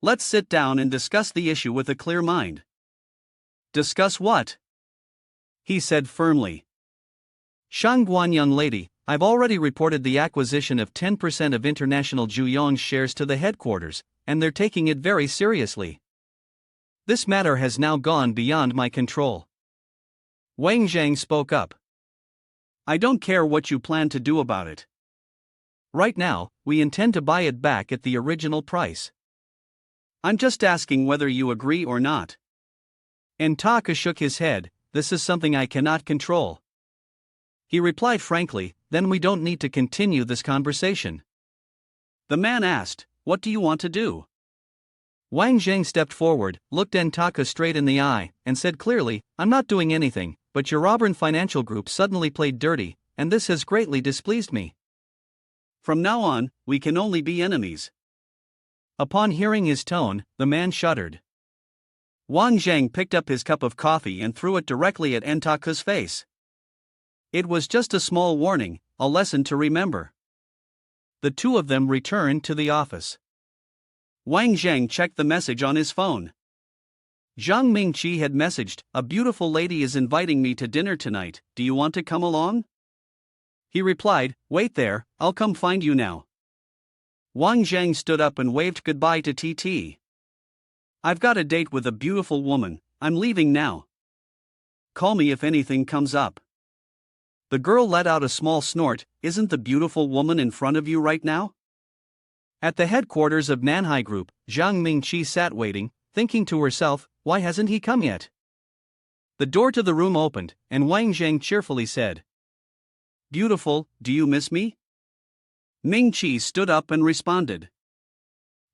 Let's sit down and discuss the issue with a clear mind. Discuss what? He said firmly. Shangguan young lady, I've already reported the acquisition of 10% of International Juyong's shares to the headquarters, and they're taking it very seriously. This matter has now gone beyond my control. Wang Jang spoke up. I don't care what you plan to do about it. Right now, we intend to buy it back at the original price. I'm just asking whether you agree or not. Taku shook his head. This is something I cannot control. He replied frankly, then we don't need to continue this conversation. The man asked, what do you want to do? Wang Jang stepped forward, looked Taku straight in the eye, and said clearly, I'm not doing anything, but your Auburn Financial Group suddenly played dirty, and this has greatly displeased me. From now on, we can only be enemies. Upon hearing his tone, the man shuddered. Wang Jang picked up his cup of coffee and threw it directly at Taku's face. It was just a small warning, a lesson to remember. The two of them returned to the office. Wang Jang checked the message on his phone. Zhang Mingqi had messaged, a beautiful lady is inviting me to dinner tonight, do you want to come along? He replied, wait there, I'll come find you now. Wang Jang stood up and waved goodbye to Titi. I've got a date with a beautiful woman, I'm leaving now. Call me if anything comes up. The girl let out a small snort, isn't the beautiful woman in front of you right now? At the headquarters of Nanhai Group, Zhang Mingqi sat waiting, thinking to herself, why hasn't he come yet? The door to the room opened, and Wang Jang cheerfully said, Beautiful, do you miss me? Mingqi stood up and responded.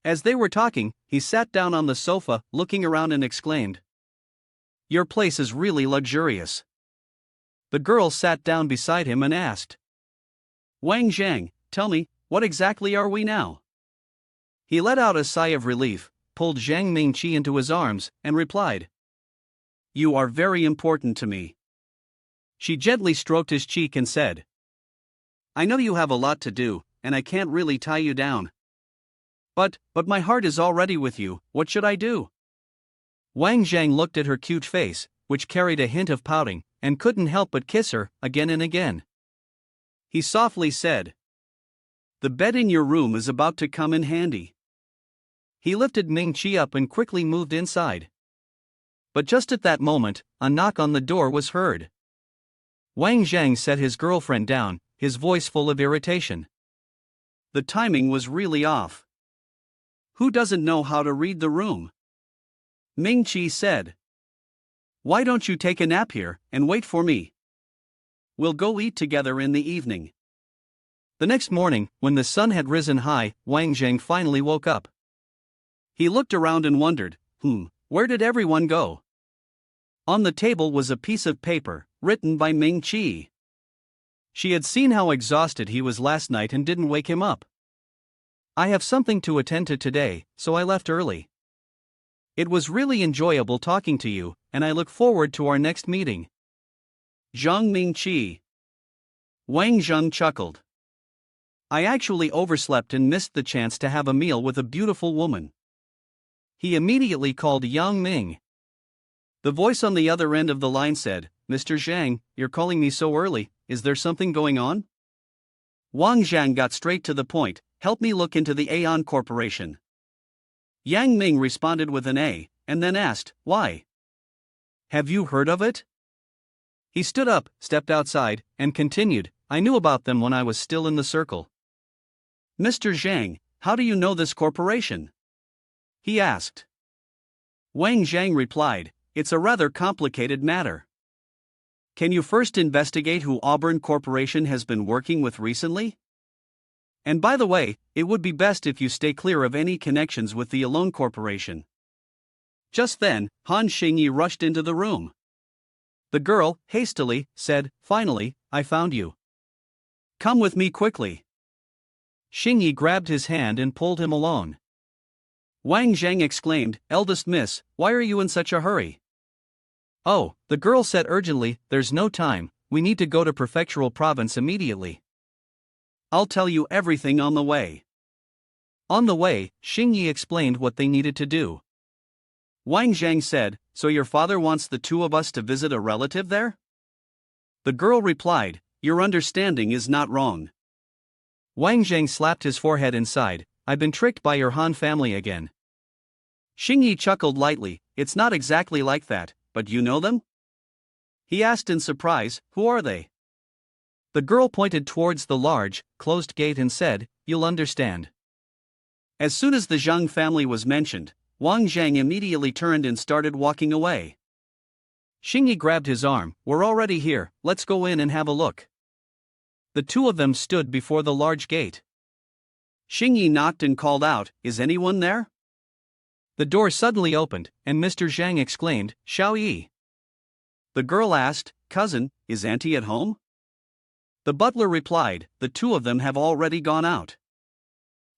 As they were talking, he sat down on the sofa, looking around and exclaimed, Your place is really luxurious. The girl sat down beside him and asked, Wang Jang, tell me, what exactly are we now? He let out a sigh of relief, pulled Zhang Mingqi into his arms, and replied, You are very important to me. She gently stroked his cheek and said, I know you have a lot to do, and I can't really tie you down. But my heart is already with you, what should I do? Wang Jang looked at her cute face, which carried a hint of pouting, and couldn't help but kiss her, again and again. He softly said, The bed in your room is about to come in handy. He lifted Mingqi up and quickly moved inside. But just at that moment, a knock on the door was heard. Wang Jang set his girlfriend down, his voice full of irritation. The timing was really off. Who doesn't know how to read the room? Mingqi said. Why don't you take a nap here, and wait for me? We'll go eat together in the evening. The next morning, when the sun had risen high, Wang Jang finally woke up. He looked around and wondered, where did everyone go? On the table was a piece of paper, written by Mingqi. She had seen how exhausted he was last night and didn't wake him up. I have something to attend to today, so I left early. It was really enjoyable talking to you, and I look forward to our next meeting. Zhang Mingqi. Wang Jang chuckled. I actually overslept and missed the chance to have a meal with a beautiful woman. He immediately called Yang Ming. The voice on the other end of the line said, Mr. Zhang, you're calling me so early, is there something going on? Wang Jang got straight to the point, help me look into the Aeon Corporation. Yang Ming responded with an A, and then asked, why? Have you heard of it? He stood up, stepped outside, and continued, I knew about them when I was still in the circle. Mr. Zhang, how do you know this corporation? He asked. Wang Jang replied, it's a rather complicated matter. Can you first investigate who Auburn Corporation has been working with recently? And by the way, it would be best if you stay clear of any connections with the Alone Corporation. Just then, Han Xingyi rushed into the room. The girl, hastily, said, Finally, I found you. Come with me quickly. Xingyi grabbed his hand and pulled him along. Wang Zhang exclaimed, Eldest miss, why are you in such a hurry? Oh, the girl said urgently, there's no time, we need to go to Prefectural Province immediately. I'll tell you everything on the way. On the way, Xingyi explained what they needed to do. Wang Zhang said, So your father wants the two of us to visit a relative there? The girl replied, Your understanding is not wrong. Wang Zhang slapped his forehead and sighed, I've been tricked by your Han family again. Xingyi chuckled lightly, It's not exactly like that, but you know them? He asked in surprise, Who are they? The girl pointed towards the large, closed gate and said, You'll understand. As soon as the Zhang family was mentioned, Wang Zhang immediately turned and started walking away. Xingyi grabbed his arm, We're already here, let's go in and have a look. The two of them stood before the large gate. Xingyi knocked and called out, Is anyone there? The door suddenly opened, and Mr. Zhang exclaimed, Xiao Yi. The girl asked, Cousin, is Auntie at home? The butler replied, The two of them have already gone out.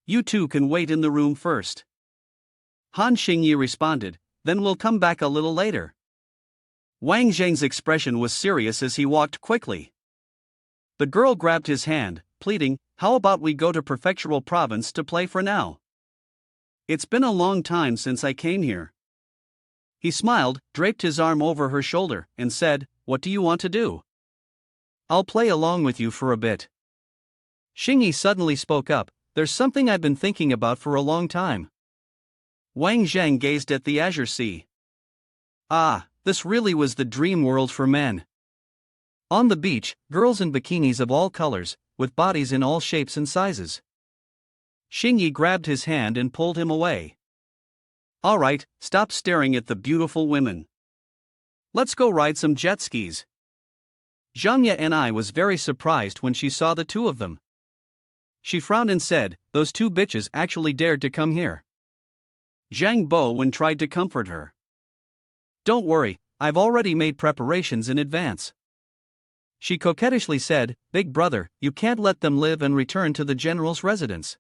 You two can wait in the room first. Han Xingyi responded, Then we'll come back a little later. Wang Zhang's expression was serious as he walked quickly. The girl grabbed his hand, pleading, How about we go to Prefectural Province to play for now? It's been a long time since I came here. He smiled, draped his arm over her shoulder, and said, What do you want to do? I'll play along with you for a bit. Xingyi suddenly spoke up, There's something I've been thinking about for a long time. Wang Zhang gazed at the azure sea. Ah, this really was the dream world for men. On the beach, girls in bikinis of all colors, with bodies in all shapes and sizes. Xingyi grabbed his hand and pulled him away. All right, stop staring at the beautiful women. Let's go ride some jet skis. Zhangya and I was very surprised when she saw the two of them. She frowned and said, Those two bitches actually dared to come here. Zhang Bowen tried to comfort her. Don't worry, I've already made preparations in advance. She coquettishly said, Big brother, you can't let them live and return to the general's residence.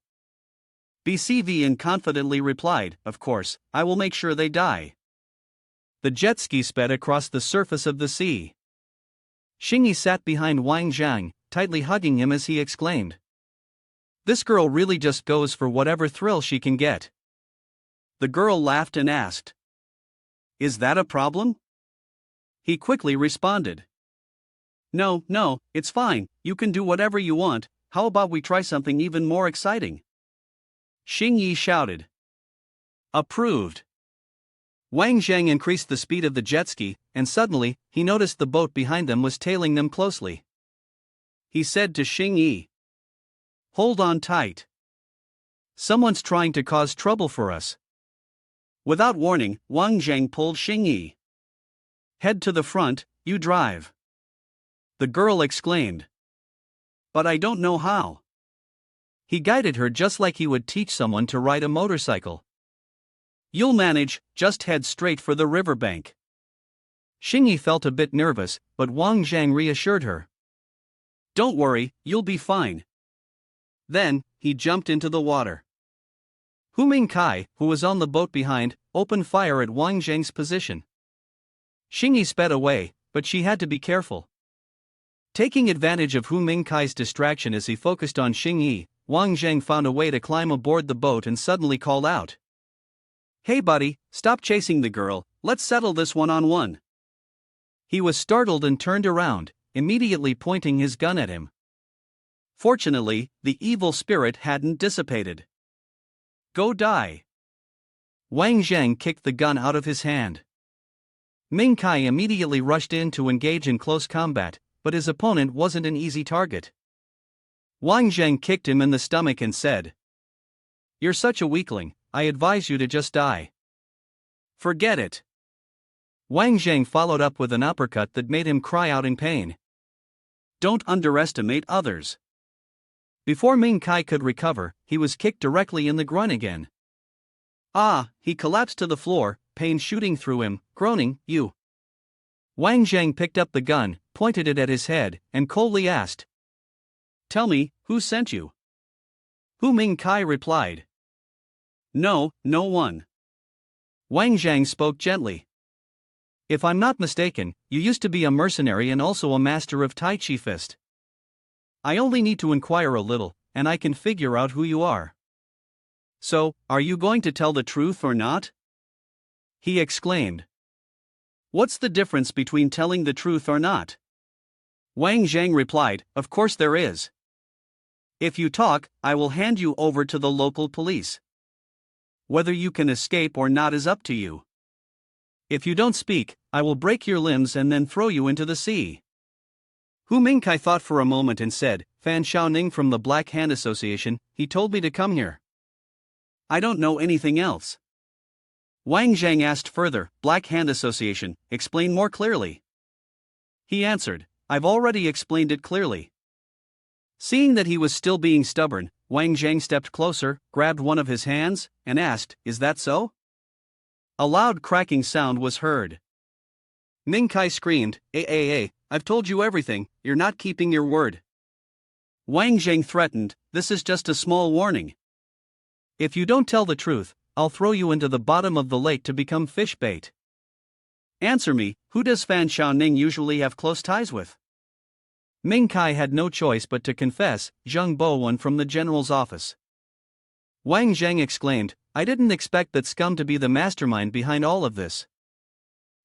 BCV confidently replied, Of course, I will make sure they die. The jet ski sped across the surface of the sea. Xingyi sat behind Wang Zhang, tightly hugging him as he exclaimed, This girl really just goes for whatever thrill she can get. The girl laughed and asked, Is that a problem? He quickly responded, No, it's fine, you can do whatever you want, how about we try something even more exciting? Xingyi shouted. Approved. Wang Zhang increased the speed of the jet ski, and suddenly, he noticed the boat behind them was tailing them closely. He said to Xingyi, Hold on tight. Someone's trying to cause trouble for us. Without warning, Wang Zhang pulled Xingyi. Head to the front, you drive. The girl exclaimed. But I don't know how. He guided her just like he would teach someone to ride a motorcycle. You'll manage, just head straight for the riverbank. Xingyi felt a bit nervous, but Wang Zhang reassured her. Don't worry, you'll be fine. Then, he jumped into the water. Hu Mingkai, who was on the boat behind, opened fire at Wang Zhang's position. Xingyi sped away, but she had to be careful. Taking advantage of Hu Mingkai's distraction as he focused on Xingyi, Wang Zhang found a way to climb aboard the boat and suddenly called out. Hey buddy, stop chasing the girl, let's settle this one-on-one. He was startled and turned around, immediately pointing his gun at him. Fortunately, the evil spirit hadn't dissipated. Go die. Wang Zhang kicked the gun out of his hand. Ming Kai immediately rushed in to engage in close combat, but his opponent wasn't an easy target. Wang Jang kicked him in the stomach and said, "You're such a weakling, I advise you to just die." "Forget it." Wang Jang followed up with an uppercut that made him cry out in pain. "Don't underestimate others." Before Ming Kai could recover, he was kicked directly in the groin again. He collapsed to the floor, pain shooting through him, groaning, "You." Wang Jang picked up the gun, pointed it at his head, and coldly asked, "Tell me, who sent you?" "Who?" Ming Kai replied. "No one." Wang Jang spoke gently. "If I'm not mistaken, you used to be a mercenary and also a master of Tai Chi fist. I only need to inquire a little, and I can figure out who you are. So, are you going to tell the truth or not?" he exclaimed. "What's the difference between telling the truth or not?" Wang Jang replied, "Of course there is. If you talk, I will hand you over to the local police. Whether you can escape or not is up to you. If you don't speak, I will break your limbs and then throw you into the sea." Hu Mingkai thought for a moment and said, "Fan Xiaoning from the Black Hand Association, he told me to come here. I don't know anything else." Wang Jang asked further, "Black Hand Association, explain more clearly." He answered, "I've already explained it clearly." Seeing that he was still being stubborn, Wang Jang stepped closer, grabbed one of his hands, and asked, "Is that so?" A loud cracking sound was heard. Ming Kai screamed, I've told you everything, you're not keeping your word." Wang Jang threatened, "This is just a small warning. If you don't tell the truth, I'll throw you into the bottom of the lake to become fish bait. Answer me, who does Fan Xiaoning usually have close ties with?" Ming Kai had no choice but to confess, Zheng Bowen from the general's office. Wang Zhang exclaimed, "I didn't expect that scum to be the mastermind behind all of this."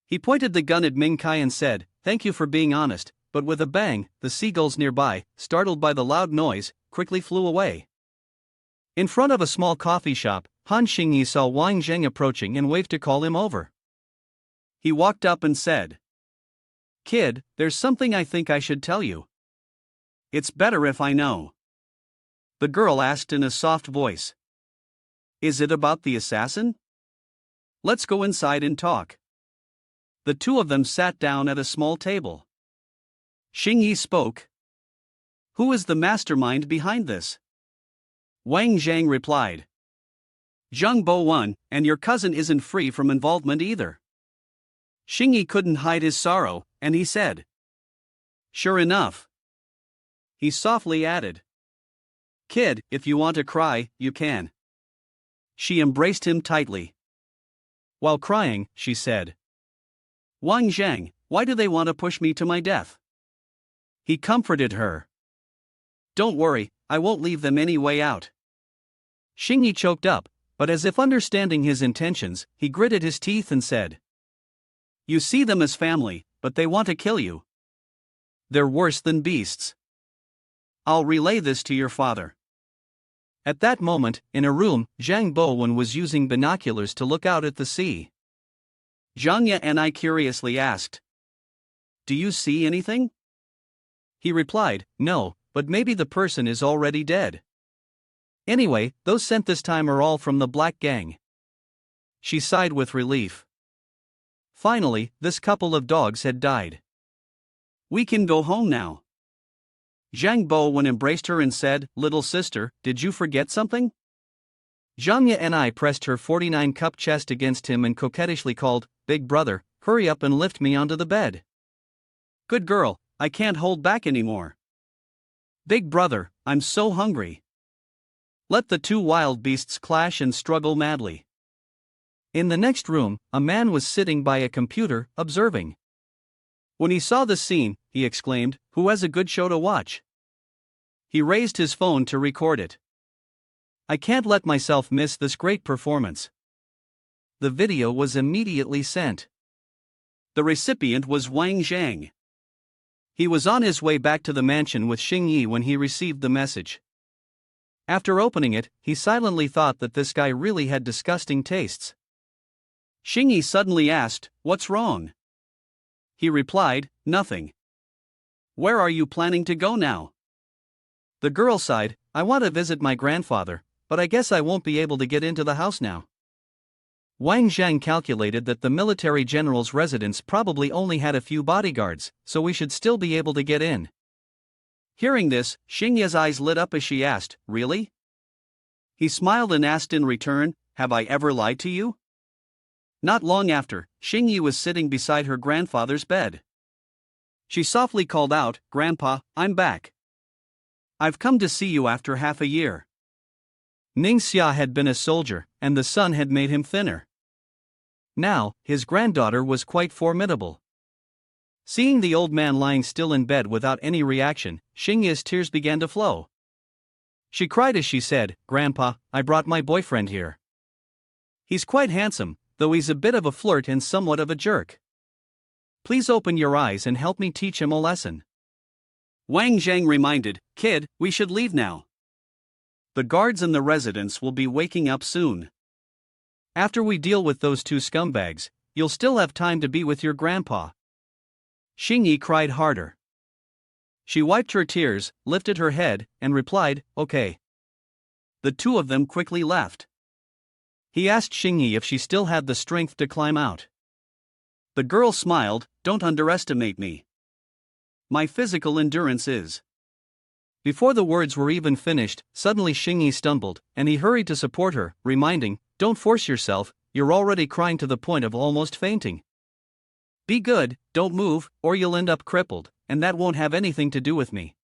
He pointed the gun at Ming Kai and said, "Thank you for being honest," but with a bang, the seagulls nearby, startled by the loud noise, quickly flew away. In front of a small coffee shop, Han Xingyi saw Wang Zhang approaching and waved to call him over. He walked up and said, "Kid, there's something I think I should tell you." "It's better if I know." The girl asked in a soft voice. "Is it about the assassin?" "Let's go inside and talk." The two of them sat down at a small table. Xingyi spoke. "Who is the mastermind behind this?" Wang Zhang replied, "Zheng Bowen, and your cousin isn't free from involvement either." Xingyi couldn't hide his sorrow, and he said, "Sure enough." He softly added, "Kid, if you want to cry, you can." She embraced him tightly. While crying, she said, "Wang Zhang, why do they want to push me to my death?" He comforted her. "Don't worry, I won't leave them any way out." Xingyi choked up, but as if understanding his intentions, he gritted his teeth and said, "You see them as family, but they want to kill you. They're worse than beasts. I'll relay this to your father." At that moment, in a room, Zhang Bowen was using binoculars to look out at the sea. Zhang and I curiously asked, "Do you see anything?" He replied, "No, but maybe the person is already dead. Anyway, those sent this time are all from the Black Gang." She sighed with relief. Finally, this couple of dogs had died. "We can go home now." Zhang Bowen embraced her and said, "Little sister, did you forget something?" Zhang and I pressed her 49-cup chest against him and coquettishly called, "Big brother, hurry up and lift me onto the bed." "Good girl, I can't hold back anymore." "Big brother, I'm so hungry." Let the two wild beasts clash and struggle madly. In the next room, a man was sitting by a computer, observing. When he saw the scene, he exclaimed, "Who has a good show to watch?" He raised his phone to record it. "I can't let myself miss this great performance." The video was immediately sent. The recipient was Wang Zhang. He was on his way back to the mansion with Xingyi when he received the message. After opening it, he silently thought that this guy really had disgusting tastes. Xingyi suddenly asked, "What's wrong?" he replied, nothing. Where are you planning to go now? The girl sighed, I want to visit my grandfather, but I guess I won't be able to get into the house now. Wang Jang calculated that the military general's residence probably only had a few bodyguards, so we should still be able to get in. Hearing this, Xingye's eyes lit up as she asked, really? He smiled and asked in return, have I ever lied to you? Not long after, Xingye was sitting beside her grandfather's bed. She softly called out, Grandpa, I'm back. I've come to see you after half a year. Ningxia had been a soldier, and the sun had made him thinner. Now, his granddaughter was quite formidable. Seeing the old man lying still in bed without any reaction, Xingye's tears began to flow. She cried as she said, Grandpa, I brought my boyfriend here. He's quite handsome, though he's a bit of a flirt and somewhat of a jerk. Please open your eyes and help me teach him a lesson. Wang Jang reminded, Kid, we should leave now. The guards in the residence will be waking up soon. After we deal with those two scumbags, you'll still have time to be with your grandpa. Xingye cried harder. She wiped her tears, lifted her head, and replied, okay. The two of them quickly left. He asked Xingye if she still had the strength to climb out. The girl smiled, don't underestimate me. My physical endurance is. Before the words were even finished, suddenly Xingye stumbled, and he hurried to support her, reminding, don't force yourself, you're already crying to the point of almost fainting. Be good, don't move, or you'll end up crippled, and that won't have anything to do with me.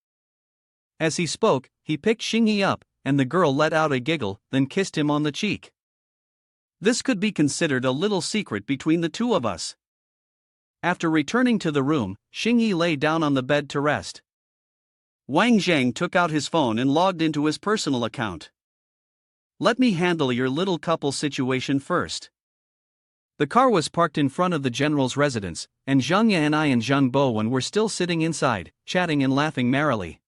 As he spoke, he picked Xingye up, and the girl let out a giggle, then kissed him on the cheek. This could be considered a little secret between the two of us. After returning to the room, Xingye lay down on the bed to rest. Wang Jang took out his phone and logged into his personal account. Let me handle your little couple situation first. The car was parked in front of the general's residence, and Zhang Ye and I and Zhang Bowen were still sitting inside, chatting and laughing merrily.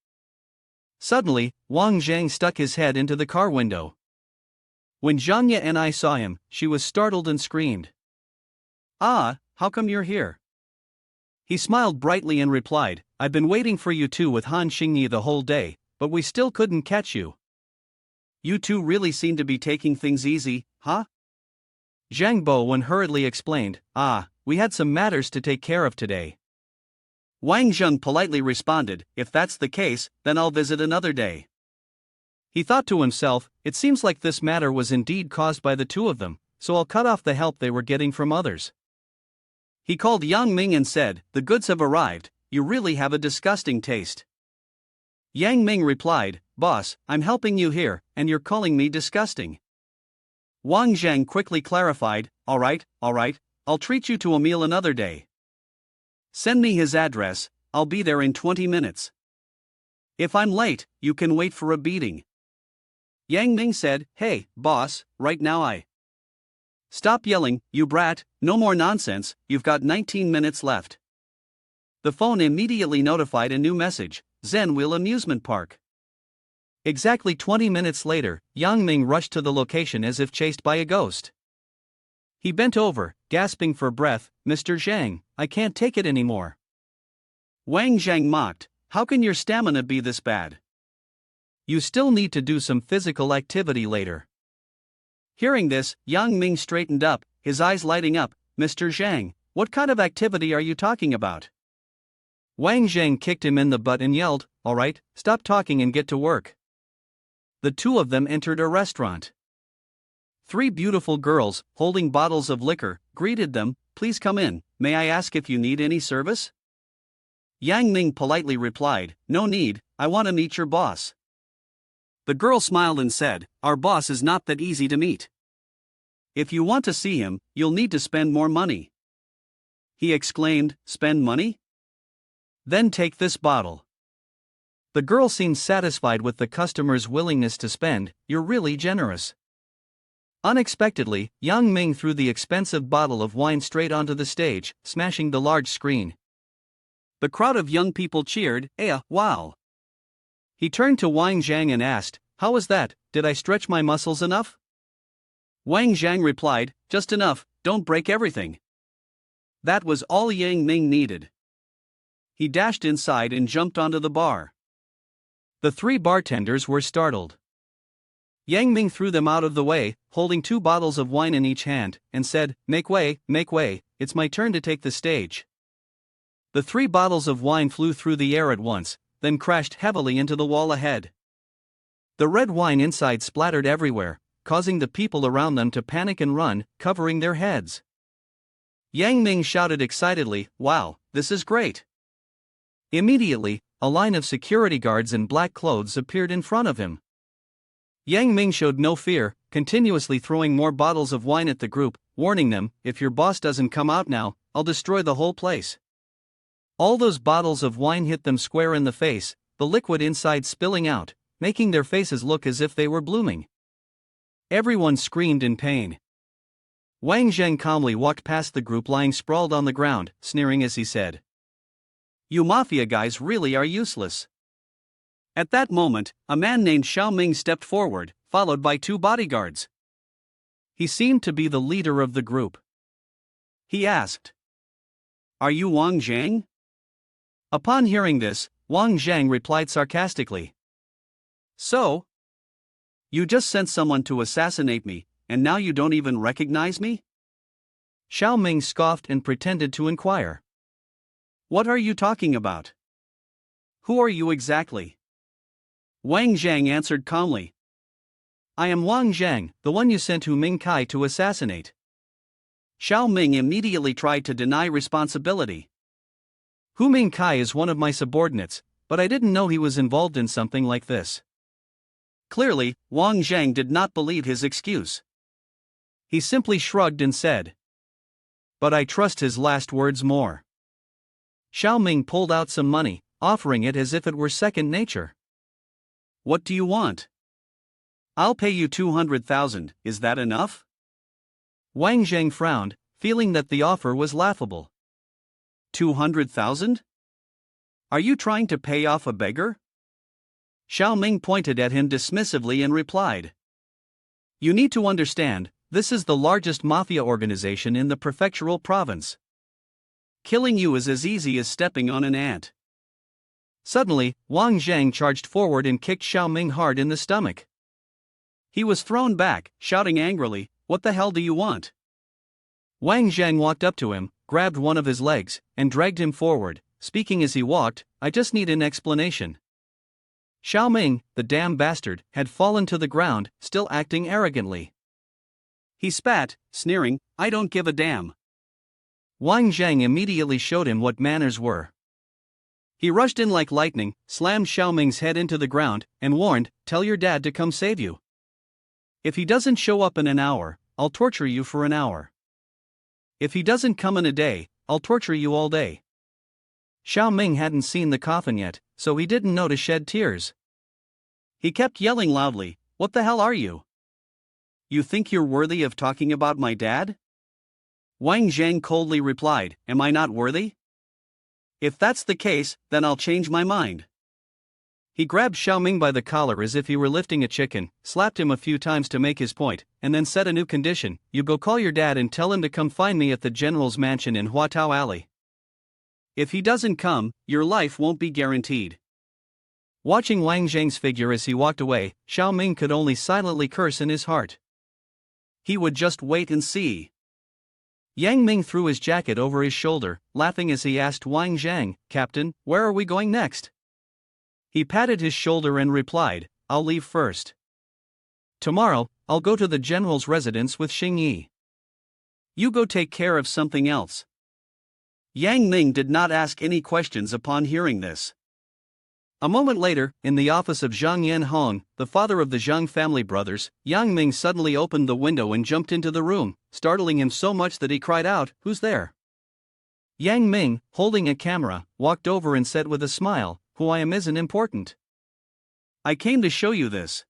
Suddenly, Wang Jang stuck his head into the car window. When Zhang Ye and I saw him, she was startled and screamed. Ah, how come you're here? He smiled brightly and replied, I've been waiting for you two with Han Xingye the whole day, but we still couldn't catch you. You two really seem to be taking things easy, huh? Zhang Bowen hurriedly explained, we had some matters to take care of today. Wang Jang politely responded, if that's the case, then I'll visit another day. He thought to himself, it seems like this matter was indeed caused by the two of them, so I'll cut off the help they were getting from others. He called Yang Ming and said, the goods have arrived, you really have a disgusting taste. Yang Ming replied, boss, I'm helping you here, and you're calling me disgusting. Wang Jang quickly clarified, alright, I'll treat you to a meal another day. Send me his address, I'll be there in 20 minutes. If I'm late, you can wait for a beating. Yang Ming said, hey, boss, right now Stop yelling, you brat, no more nonsense, you've got 19 minutes left. The phone immediately notified a new message, Zen Wheel Amusement Park. Exactly 20 minutes later, Yang Ming rushed to the location as if chased by a ghost. He bent over, gasping for breath, Mr. Zhang, I can't take it anymore. Wang Jang mocked, how can your stamina be this bad? You still need to do some physical activity later. Hearing this, Yang Ming straightened up, his eyes lighting up, Mr. Zhang, what kind of activity are you talking about? Wang Jang kicked him in the butt and yelled, alright, stop talking and get to work. The two of them entered a restaurant. 3 beautiful girls, holding bottles of liquor, greeted them, please come in, may I ask if you need any service? Yang Ming politely replied, no need, I want to meet your boss. The girl smiled and said, our boss is not that easy to meet. If you want to see him, you'll need to spend more money. He exclaimed, spend money? Then take this bottle. The girl seemed satisfied with the customer's willingness to spend, you're really generous. Unexpectedly, Yang Ming threw the expensive bottle of wine straight onto the stage, smashing the large screen. The crowd of young people cheered, wow. He turned to Wang Jang and asked, how was that, did I stretch my muscles enough? Wang Jang replied, just enough, don't break everything. That was all Yang Ming needed. He dashed inside and jumped onto the bar. The three bartenders were startled. Yang Ming threw them out of the way, holding 2 bottles of wine in each hand, and said, make way, it's my turn to take the stage." The 3 bottles of wine flew through the air at once, then crashed heavily into the wall ahead. The red wine inside splattered everywhere, causing the people around them to panic and run, covering their heads. Yang Ming shouted excitedly, "Wow, this is great!" Immediately, a line of security guards in black clothes appeared in front of him. Yang Ming showed no fear, continuously throwing more bottles of wine at the group, warning them, "If your boss doesn't come out now, I'll destroy the whole place." All those bottles of wine hit them square in the face, the liquid inside spilling out, making their faces look as if they were blooming. Everyone screamed in pain. Wang Jang calmly walked past the group lying sprawled on the ground, sneering as he said, "You mafia guys really are useless." At that moment, a man named Xiao Ming stepped forward, followed by 2 bodyguards. He seemed to be the leader of the group. He asked, "Are you Wang Jang?" Upon hearing this, Wang Jang replied sarcastically, "So? You just sent someone to assassinate me, and now you don't even recognize me?" Xiao Ming scoffed and pretended to inquire, "What are you talking about? Who are you exactly?" Wang Jang answered calmly, "I am Wang Jang, the one you sent Hu Mingkai to assassinate." Xiao Ming immediately tried to deny responsibility. "Hu Mingkai is one of my subordinates, but I didn't know he was involved in something like this." Clearly, Wang Jang did not believe his excuse. He simply shrugged and said, "But I trust his last words more." Xiao Ming pulled out some money, offering it as if it were second nature. "What do you want?" "I'll pay you 200,000, is that enough?" Wang Jang frowned, feeling that the offer was laughable. 200,000? Are you trying to pay off a beggar? Xiao Ming pointed at him dismissively and replied, "You need to understand, this is the largest mafia organization in the prefectural province. Killing you is as easy as stepping on an ant." Suddenly, Wang Jang charged forward and kicked Xiao Ming hard in the stomach. He was thrown back, shouting angrily, "What the hell do you want?" Wang Jang walked up to him, grabbed one of his legs, and dragged him forward, speaking as he walked, "I just need an explanation." Xiao Ming, the damn bastard, had fallen to the ground, still acting arrogantly. He spat, sneering, "I don't give a damn." Wang Jang immediately showed him what manners were. He rushed in like lightning, slammed Xiao Ming's head into the ground, and warned, "Tell your dad to come save you. If he doesn't show up in an hour, I'll torture you for an hour. If he doesn't come in a day, I'll torture you all day." Xiao Ming hadn't seen the coffin yet, so he didn't know to shed tears. He kept yelling loudly, "What the hell are you? You think you're worthy of talking about my dad?" Wang Jang coldly replied, "Am I not worthy? If that's the case, then I'll change my mind." He grabbed Xiao Ming by the collar as if he were lifting a chicken, slapped him a few times to make his point, and then set a new condition: "You go call your dad and tell him to come find me at the general's mansion in Huatao Alley. If he doesn't come, your life won't be guaranteed." Watching Wang Zhang's figure as he walked away, Xiao Ming could only silently curse in his heart. He would just wait and see. Yang Ming threw his jacket over his shoulder, laughing as he asked Wang Zhang, "Captain, where are we going next?" He patted his shoulder and replied, "I'll leave first. Tomorrow, I'll go to the general's residence with Xing Yi. You go take care of something else." Yang Ming did not ask any questions upon hearing this. A moment later, in the office of Zhang Yanhong, the father of the Zhang family brothers, Yang Ming suddenly opened the window and jumped into the room, startling him so much that he cried out, "Who's there?" Yang Ming, holding a camera, walked over and said with a smile, "Who I am isn't important. I came to show you this."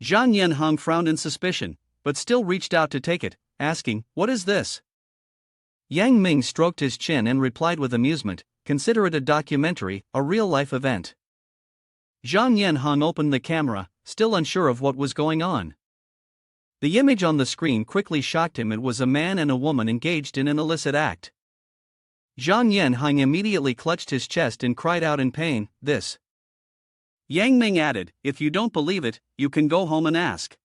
Zhang Yanhong frowned in suspicion, but still reached out to take it, asking, "What is this?" Yang Ming stroked his chin and replied with amusement, "Consider it a documentary, a real-life event." Zhang Yanhong opened the camera, still unsure of what was going on. The image on the screen quickly shocked him. It was a man and a woman engaged in an illicit act. Zhang Yanhang immediately clutched his chest and cried out in pain, "This." Yang Ming added, "If you don't believe it, you can go home and ask.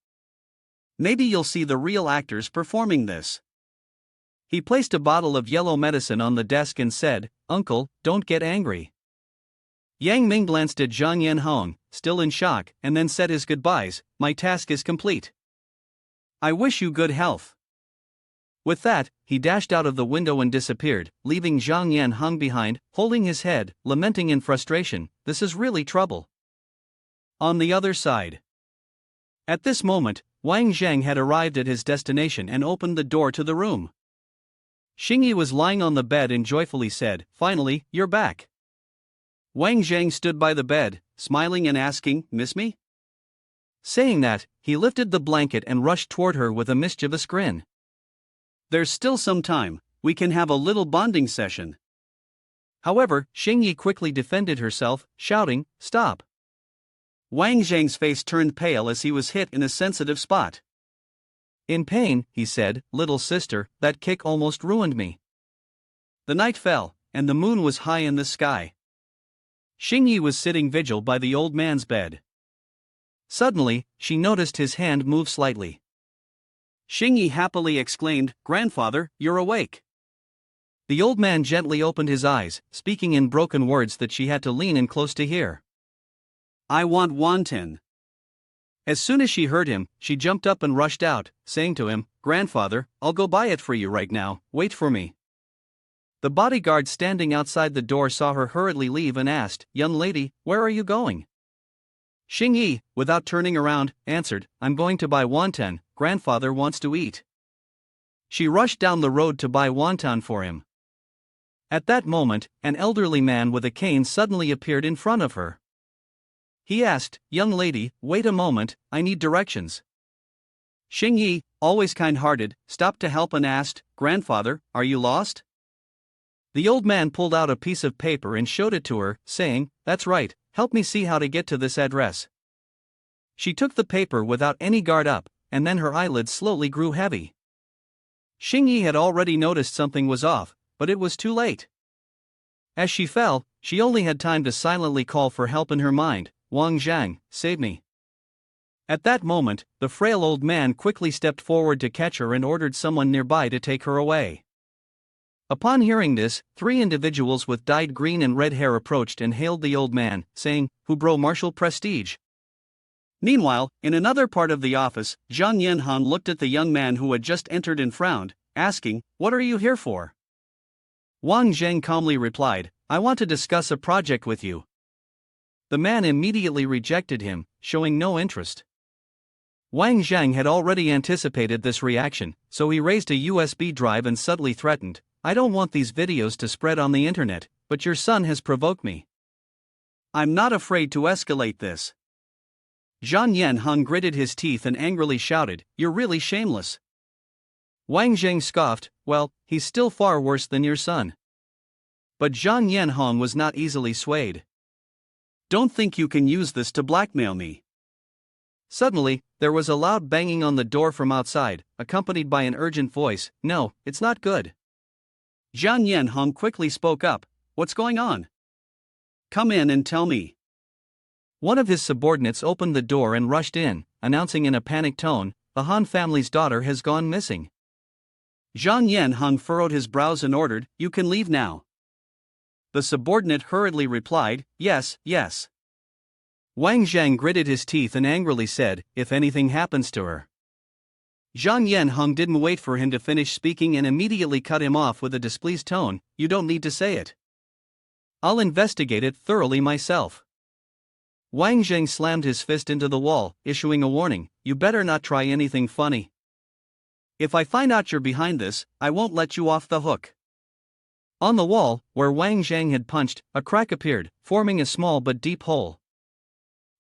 Maybe you'll see the real actors performing this." He placed a bottle of yellow medicine on the desk and said, "Uncle, don't get angry." Yang Ming glanced at Zhang Yanhong, still in shock, and then said his goodbyes. "My task is complete. I wish you good health." With that, he dashed out of the window and disappeared, leaving Zhang Yanhong behind, holding his head, lamenting in frustration, "This is really trouble." On the other side. At this moment, Wang Jang had arrived at his destination and opened the door to the room. Xingyi was lying on the bed and joyfully said, "Finally, you're back." Wang Jang stood by the bed, smiling and asking, "Miss me?" Saying that, he lifted the blanket and rushed toward her with a mischievous grin. "There's still some time, we can have a little bonding session." However, Xingyi quickly defended herself, shouting, "Stop." Wang Zhang's face turned pale as he was hit in a sensitive spot. In pain, he said, "Little sister, that kick almost ruined me." The night fell, and the moon was high in the sky. Xingyi was sitting vigil by the old man's bed. Suddenly, she noticed his hand move slightly. Xingyi happily exclaimed, "Grandfather, you're awake." The old man gently opened his eyes, speaking in broken words that she had to lean in close to hear. "I want wonton." As soon as she heard him, she jumped up and rushed out, saying to him, "Grandfather, I'll go buy it for you right now, wait for me." The bodyguard standing outside the door saw her hurriedly leave and asked, "Young lady, where are you going?" Xingyi, without turning around, answered, "I'm going to buy wonton, grandfather wants to eat." She rushed down the road to buy wonton for him. At that moment, an elderly man with a cane suddenly appeared in front of her. He asked, "Young lady, wait a moment, I need directions." Xingyi, always kind-hearted, stopped to help and asked, "Grandfather, are you lost?" The old man pulled out a piece of paper and showed it to her, saying, "That's right, help me see how to get to this address." She took the paper without any guard up, and then her eyelids slowly grew heavy. Xingyi had already noticed something was off, but it was too late. As she fell, she only had time to silently call for help in her mind, "Wang Jang, save me." At that moment, the frail old man quickly stepped forward to catch her and ordered someone nearby to take her away. Upon hearing this, 3 individuals with dyed green and red hair approached and hailed the old man, saying, "Who bro martial prestige?" Meanwhile, in another part of the office, Zhang Yanhan looked at the young man who had just entered and frowned, asking, "What are you here for?" Wang Zhang calmly replied, "I want to discuss a project with you." The man immediately rejected him, showing no interest. Wang Zhang had already anticipated this reaction, so he raised a USB drive and subtly threatened, "I don't want these videos to spread on the internet, but your son has provoked me. I'm not afraid to escalate this." Zhang Yanhang gritted his teeth and angrily shouted, "You're really shameless." Wang Zhang scoffed, "Well, he's still far worse than your son." But Zhang Yanhong was not easily swayed. "Don't think you can use this to blackmail me." Suddenly, there was a loud banging on the door from outside, accompanied by an urgent voice, "No, it's not good." Zhang Yanhong quickly spoke up, "What's going on? Come in and tell me." One of his subordinates opened the door and rushed in, announcing in a panicked tone, "The Han family's daughter has gone missing." Zhang Yanhong furrowed his brows and ordered, "You can leave now." The subordinate hurriedly replied, "Yes, yes." Wang Zhang gritted his teeth and angrily said, "If anything happens to her." Zhang Yanhong didn't wait for him to finish speaking and immediately cut him off with a displeased tone, "You don't need to say it. I'll investigate it thoroughly myself." Wang Zhang slammed his fist into the wall, issuing a warning, "You better not try anything funny. If I find out you're behind this, I won't let you off the hook." On the wall, where Wang Zhang had punched, a crack appeared, forming a small but deep hole.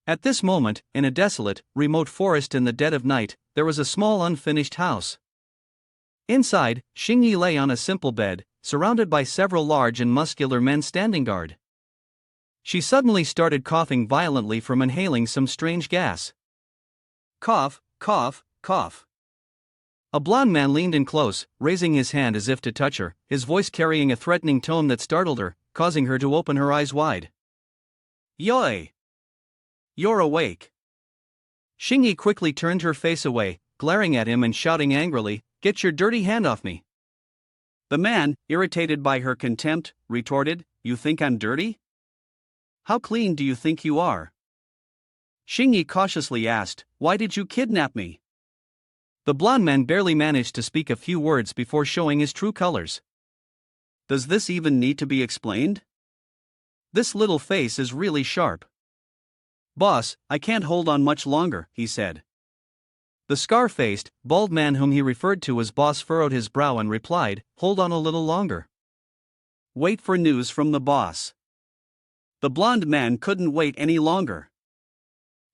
At this moment, in a desolate, remote forest in the dead of night, there was a small unfinished house. Inside, Xingyi lay on a simple bed, surrounded by several large and muscular men standing guard. She suddenly started coughing violently from inhaling some strange gas. Cough, cough, cough. A blond man leaned in close, raising his hand as if to touch her, his voice carrying a threatening tone that startled her, causing her to open her eyes wide. Yoi! You're awake. Xingyi quickly turned her face away, glaring at him and shouting angrily, "Get your dirty hand off me!" The man, irritated by her contempt, retorted, "You think I'm dirty? How clean do you think you are?" Xingyi cautiously asked, "Why did you kidnap me?" The blond man barely managed to speak a few words before showing his true colors. Does this even need to be explained? This little face is really sharp. "Boss, I can't hold on much longer," he said. The scar-faced, bald man whom he referred to as boss furrowed his brow and replied, "Hold on a little longer. Wait for news from the boss." The blond man couldn't wait any longer.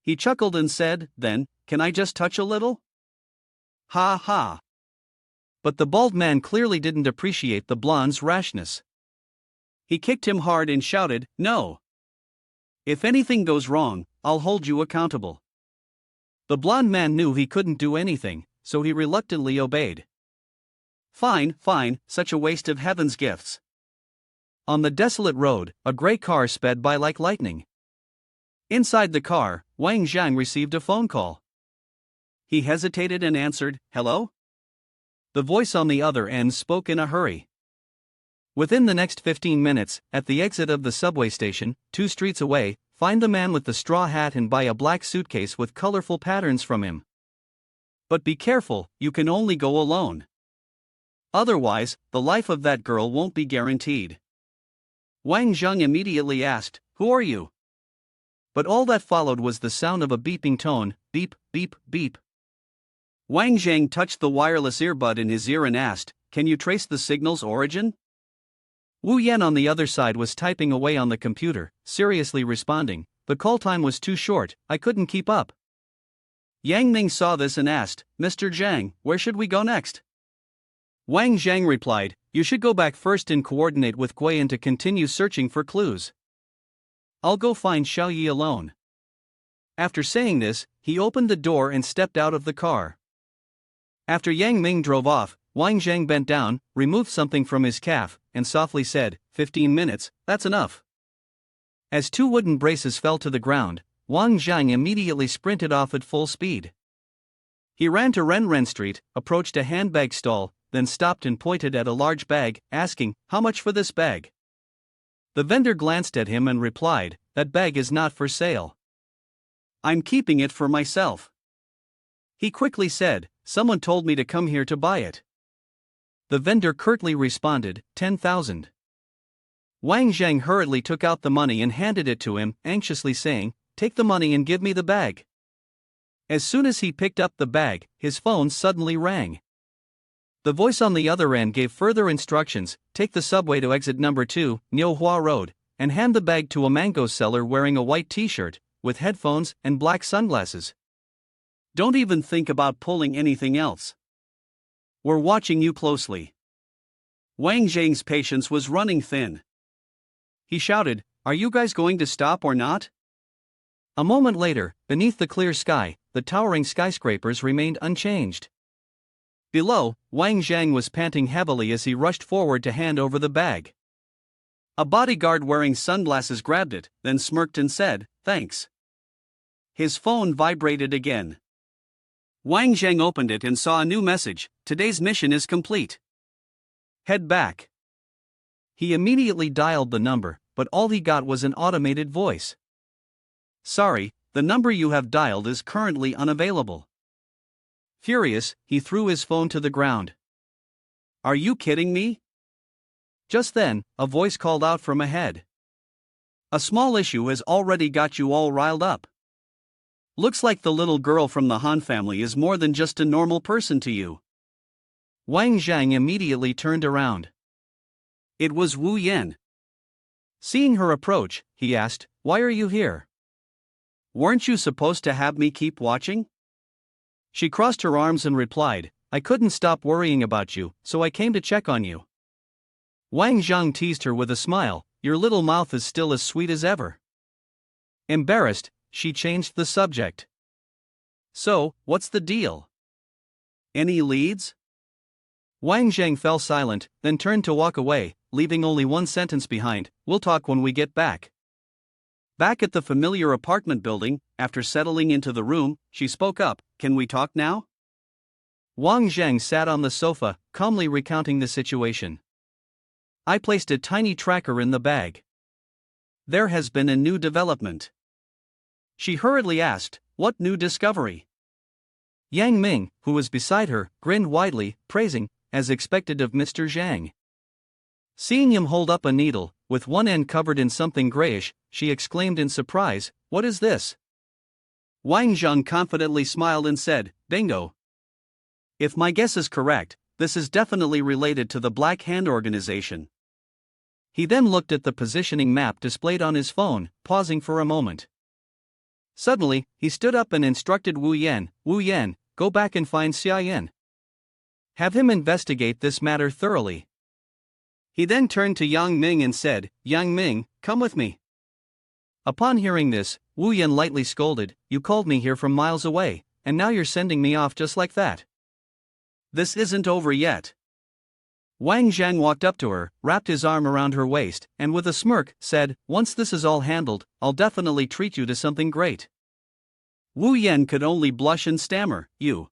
He chuckled and said, "Then, can I just touch a little?" Ha ha. But the bald man clearly didn't appreciate the blonde's rashness. He kicked him hard and shouted, "No! If anything goes wrong, I'll hold you accountable." The blond man knew he couldn't do anything, so he reluctantly obeyed. Fine, fine, such a waste of heaven's gifts. On the desolate road, a gray car sped by like lightning. Inside the car, Wang Jang received a phone call. He hesitated and answered, "Hello?" The voice on the other end spoke in a hurry. Within the next 15 minutes, at the exit of the subway station, 2 streets away, find the man with the straw hat and buy a black suitcase with colorful patterns from him. But be careful, you can only go alone. Otherwise, the life of that girl won't be guaranteed. Wang Jang immediately asked, "Who are you?" But all that followed was the sound of a beeping tone, beep, beep, beep. Wang Jang touched the wireless earbud in his ear and asked, "Can you trace the signal's origin?" Wu Yan on the other side was typing away on the computer, seriously responding, "The call time was too short, I couldn't keep up." Yang Ming saw this and asked, "Mr. Zhang, where should we go next?" Wang Zhang replied, "You should go back first and coordinate with Guiyan to continue searching for clues. I'll go find Xiaoyi alone." After saying this, he opened the door and stepped out of the car. After Yang Ming drove off, Wang Zhang bent down, removed something from his calf, and softly said, 15 minutes, that's enough." As 2 wooden braces fell to the ground, Wang Zhang immediately sprinted off at full speed. He ran to Renren Street, approached a handbag stall, then stopped and pointed at a large bag, asking, "How much for this bag?" The vendor glanced at him and replied, "That bag is not for sale. I'm keeping it for myself." He quickly said, "Someone told me to come here to buy it." The vendor curtly responded, 10,000. Wang Zhang hurriedly took out the money and handed it to him, anxiously saying, "Take the money and give me the bag." As soon as he picked up the bag, his phone suddenly rang. The voice on the other end gave further instructions, "Take the subway to exit number 2, Niuhua Road, and hand the bag to a mango seller wearing a white t-shirt, with headphones and black sunglasses. Don't even think about pulling anything else. We're watching you closely." Wang Zhang's patience was running thin. He shouted, "Are you guys going to stop or not?" A moment later, beneath the clear sky, the towering skyscrapers remained unchanged. Below, Wang Zhang was panting heavily as he rushed forward to hand over the bag. A bodyguard wearing sunglasses grabbed it, then smirked and said, "Thanks." His phone vibrated again. Wang Zhang opened it and saw a new message, "Today's mission is complete. Head back." He immediately dialed the number, but all he got was an automated voice. "Sorry, the number you have dialed is currently unavailable." Furious, he threw his phone to the ground. "Are you kidding me?" Just then, a voice called out from ahead. "A small issue has already got you all riled up. Looks like the little girl from the Han family is more than just a normal person to you." Wang Zhang immediately turned around. It was Wu Yan. Seeing her approach, he asked, "Why are you here? Weren't you supposed to have me keep watching?" She crossed her arms and replied, "I couldn't stop worrying about you, so I came to check on you." Wang Zhang teased her with a smile, "Your little mouth is still as sweet as ever." Embarrassed, she changed the subject. "So, what's the deal? Any leads? Wang Jang fell silent, then turned to walk away, leaving only one sentence behind: "We'll talk when we get back." Back at the familiar apartment building, after settling into the room, she spoke up, "Can we talk now?" Wang Jang sat on the sofa, calmly recounting the situation. "I placed a tiny tracker in the bag. There has been a new development." She hurriedly asked, "What new discovery?" Yang Ming, who was beside her, grinned widely, praising, as expected of Mr. Zhang. Seeing him hold up a needle, with one end covered in something grayish, she exclaimed in surprise, "What is this?" Wang Jang confidently smiled and said, "Bingo. If my guess is correct, this is definitely related to the Black Hand organization." He then looked at the positioning map displayed on his phone, pausing for a moment. Suddenly, he stood up and instructed Wu Yan, go back and find Xia Yan. Have him investigate this matter thoroughly. He then turned to Yang Ming and said, "Yang Ming, come with me." Upon hearing this, Wu Yan lightly scolded, "You called me here from miles away, and now you're sending me off just like that." "This isn't over yet." Wang Jang walked up to her, wrapped his arm around her waist, and with a smirk, said, "Once this is all handled, I'll definitely treat you to something great." Wu Yan could only blush and stammer, "You."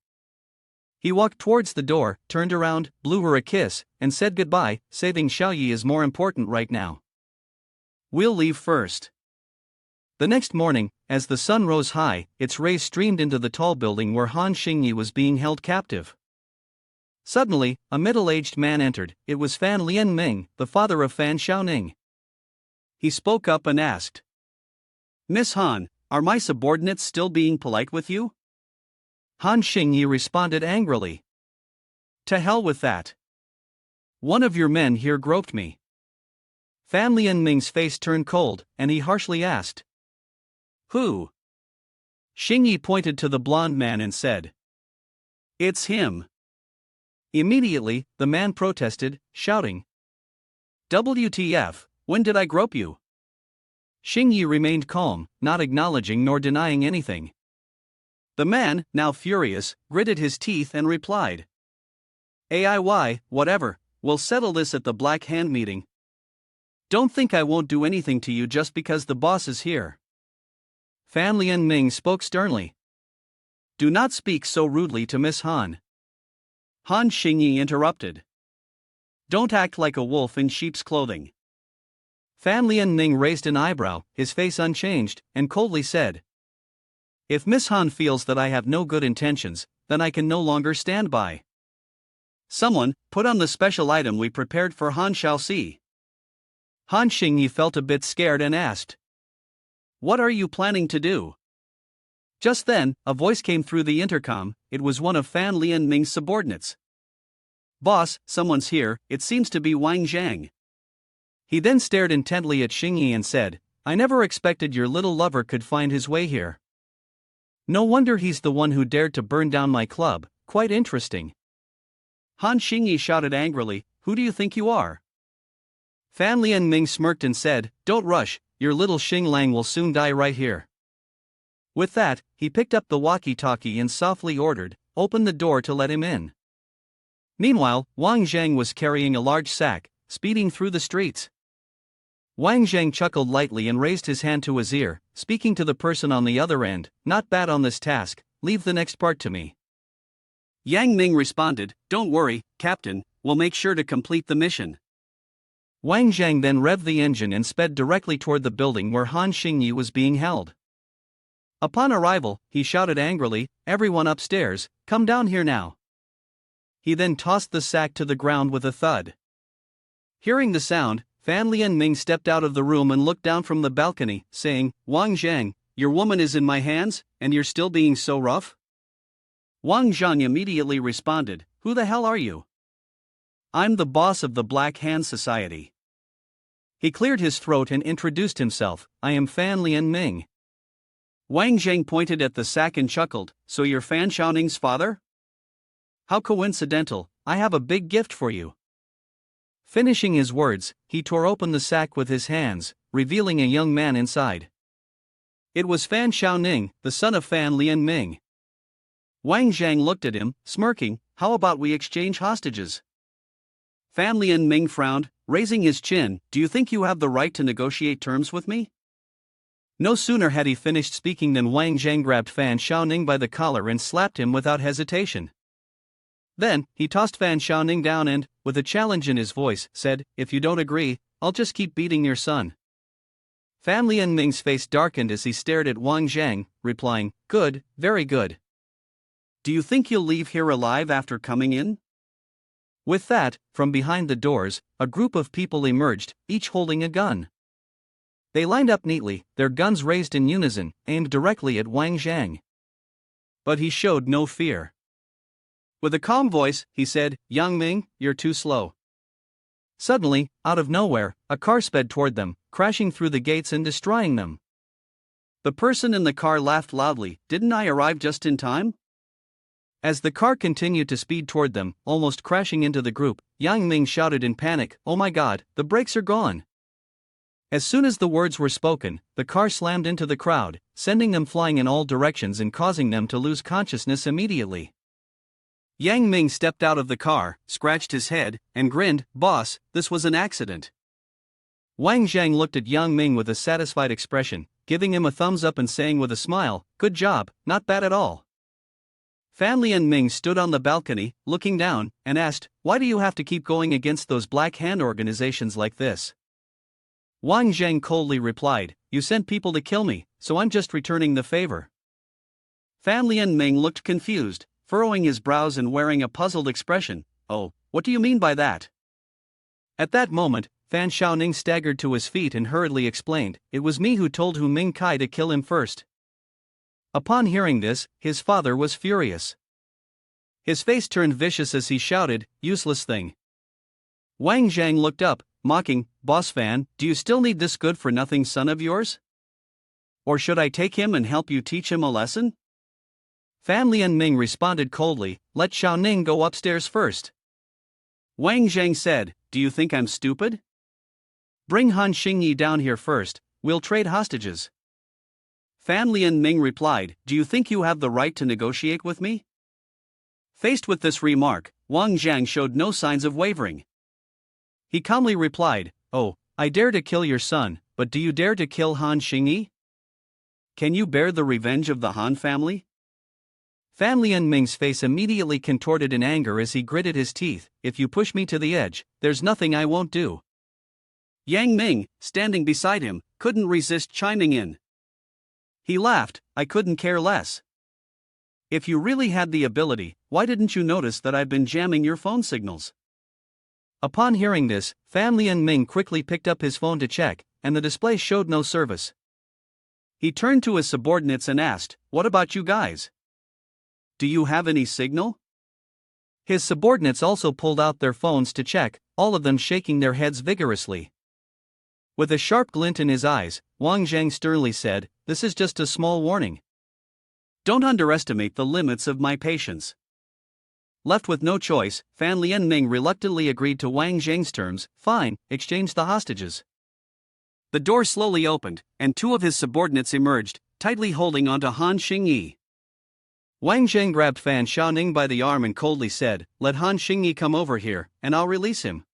He walked towards the door, turned around, blew her a kiss, and said goodbye, saving Xiaoyi is more important right now. "We'll leave first." The next morning, as the sun rose high, its rays streamed into the tall building where Han Xingyi was being held captive. Suddenly, a middle-aged man entered. It was Fan Lianming, the father of Fan Xiaoning. He spoke up and asked, "Miss Han, are my subordinates still being polite with you?" Han Xingyi responded angrily, "To hell with that. One of your men here groped me." Fan Lianming's face turned cold, and he harshly asked, "Who?" Xingyi pointed to the blond man and said, "It's him." Immediately, the man protested, shouting, "WTF, when did I grope you?" Xingyi remained calm, not acknowledging nor denying anything. The man, now furious, gritted his teeth and replied, "AIY, whatever, we'll settle this at the Black Hand meeting. Don't think I won't do anything to you just because the boss is here." Fan Lianming spoke sternly, "Do not speak so rudely to Miss Han." Han Xingyi interrupted, "Don't act like a wolf in sheep's clothing." Fan Lianming raised an eyebrow, his face unchanged, and coldly said, "If Miss Han feels that I have no good intentions, then I can no longer stand by. Someone, put on the special item we prepared for Han Xiaoxi." Han Xingyi felt a bit scared and asked, "What are you planning to do?" Just then, a voice came through the intercom. It was one of Fan Lianming's subordinates. "Boss, someone's here, it seems to be Wang Jang." He then stared intently at Xingyi and said, "I never expected your little lover could find his way here. No wonder he's the one who dared to burn down my club, quite interesting." Han Xingyi shouted angrily, "Who do you think you are?" Fan Lianming smirked and said, "Don't rush, your little Xing Lang will soon die right here." With that, he picked up the walkie-talkie and softly ordered, "Open the door to let him in." Meanwhile, Wang Jang was carrying a large sack, speeding through the streets. Wang Jang chuckled lightly and raised his hand to his ear, speaking to the person on the other end, "Not bad on this task, leave the next part to me." Yang Ming responded, "Don't worry, Captain, we'll make sure to complete the mission." Wang Jang then revved the engine and sped directly toward the building where Han Xingyi was being held. Upon arrival, he shouted angrily, "Everyone upstairs, come down here now." He then tossed the sack to the ground with a thud. Hearing the sound, Fan Lianming stepped out of the room and looked down from the balcony, saying, "Wang Zhang, your woman is in my hands, and you're still being so rough?" Wang Zhang immediately responded, "Who the hell are you?" "I'm the boss of the Black Hand Society." He cleared his throat and introduced himself, "I am Fan Lianming." Wang Zhang pointed at the sack and chuckled, "So you're Fan Xiaoning's father? How coincidental, I have a big gift for you." Finishing his words, he tore open the sack with his hands, revealing a young man inside. It was Fan Xiaoning, the son of Fan Lianming. Wang Zhang looked at him, smirking, how about we exchange hostages? Fan Lian-ming frowned, raising his chin. Do you think you have the right to negotiate terms with me? No sooner had he finished speaking than Wang Jang grabbed Fan Xiaoning by the collar and slapped him without hesitation. Then, he tossed Fan Xiaoning down and, with a challenge in his voice, said, "If you don't agree, I'll just keep beating your son." Fan Lian-ming's face darkened as he stared at Wang Jang, replying, "Good, very good. Do you think you'll leave here alive after coming in?" With that, from behind the doors, a group of people emerged, each holding a gun. They lined up neatly, their guns raised in unison, aimed directly at Wang Jang. But he showed no fear. With a calm voice, he said, "Yang Ming, you're too slow." Suddenly, out of nowhere, a car sped toward them, crashing through the gates and destroying them. The person in the car laughed loudly. "Didn't I arrive just in time?" As the car continued to speed toward them, almost crashing into the group, Yang Ming shouted in panic, "Oh my god, the brakes are gone!" As soon as the words were spoken, the car slammed into the crowd, sending them flying in all directions and causing them to lose consciousness immediately. Yang Ming stepped out of the car, scratched his head, and grinned. "Boss, this was an accident." Wang Jang looked at Yang Ming with a satisfied expression, giving him a thumbs up and saying with a smile, "Good job, not bad at all." Fan Lian-ming stood on the balcony, looking down, and asked, "Why do you have to keep going against those black hand organizations like this?" Wang Jang coldly replied, "You sent people to kill me, so I'm just returning the favor." Fan Lian-ming looked confused, furrowing his brows and wearing a puzzled expression. "Oh, what do you mean by that?" At that moment, Fan Xiaoning staggered to his feet and hurriedly explained, "It was me who told Hu Ming Kai to kill him first." Upon hearing this, his father was furious. His face turned vicious as he shouted, "Useless thing." Wang Jang looked up, mocking, "Boss Fan, do you still need this good-for-nothing son of yours? Or should I take him and help you teach him a lesson?" Fan Lian-ming responded coldly, "Let Xiaoning go upstairs first." Wang Jang said, "Do you think I'm stupid? Bring Han Xingyi down here first, we'll trade hostages." Fan Lian-ming replied, "Do you think you have the right to negotiate with me?" Faced with this remark, Wang Jang showed no signs of wavering. He calmly replied, "Oh, I dare to kill your son, but do you dare to kill Han Xingyi? Can you bear the revenge of the Han family?" Fan Lian-ming's face immediately contorted in anger as he gritted his teeth, "If you push me to the edge, there's nothing I won't do." Yang Ming, standing beside him, couldn't resist chiming in. He laughed, "I couldn't care less. If you really had the ability, why didn't you notice that I've been jamming your phone signals?" Upon hearing this, Fan Lian-ming quickly picked up his phone to check, and the display showed no service. He turned to his subordinates and asked, "What about you guys? Do you have any signal?" His subordinates also pulled out their phones to check, all of them shaking their heads vigorously. With a sharp glint in his eyes, Wang Jang sternly said, "This is just a small warning. Don't underestimate the limits of my patience." Left with no choice, Fan Lian-ming reluctantly agreed to Wang Jang's terms. "Fine, exchange the hostages." The door slowly opened, and two of his subordinates emerged, tightly holding onto Han Xingyi. Wang Jang grabbed Fan Xiaoning by the arm and coldly said, "Let Han Xingyi come over here, and I'll release him."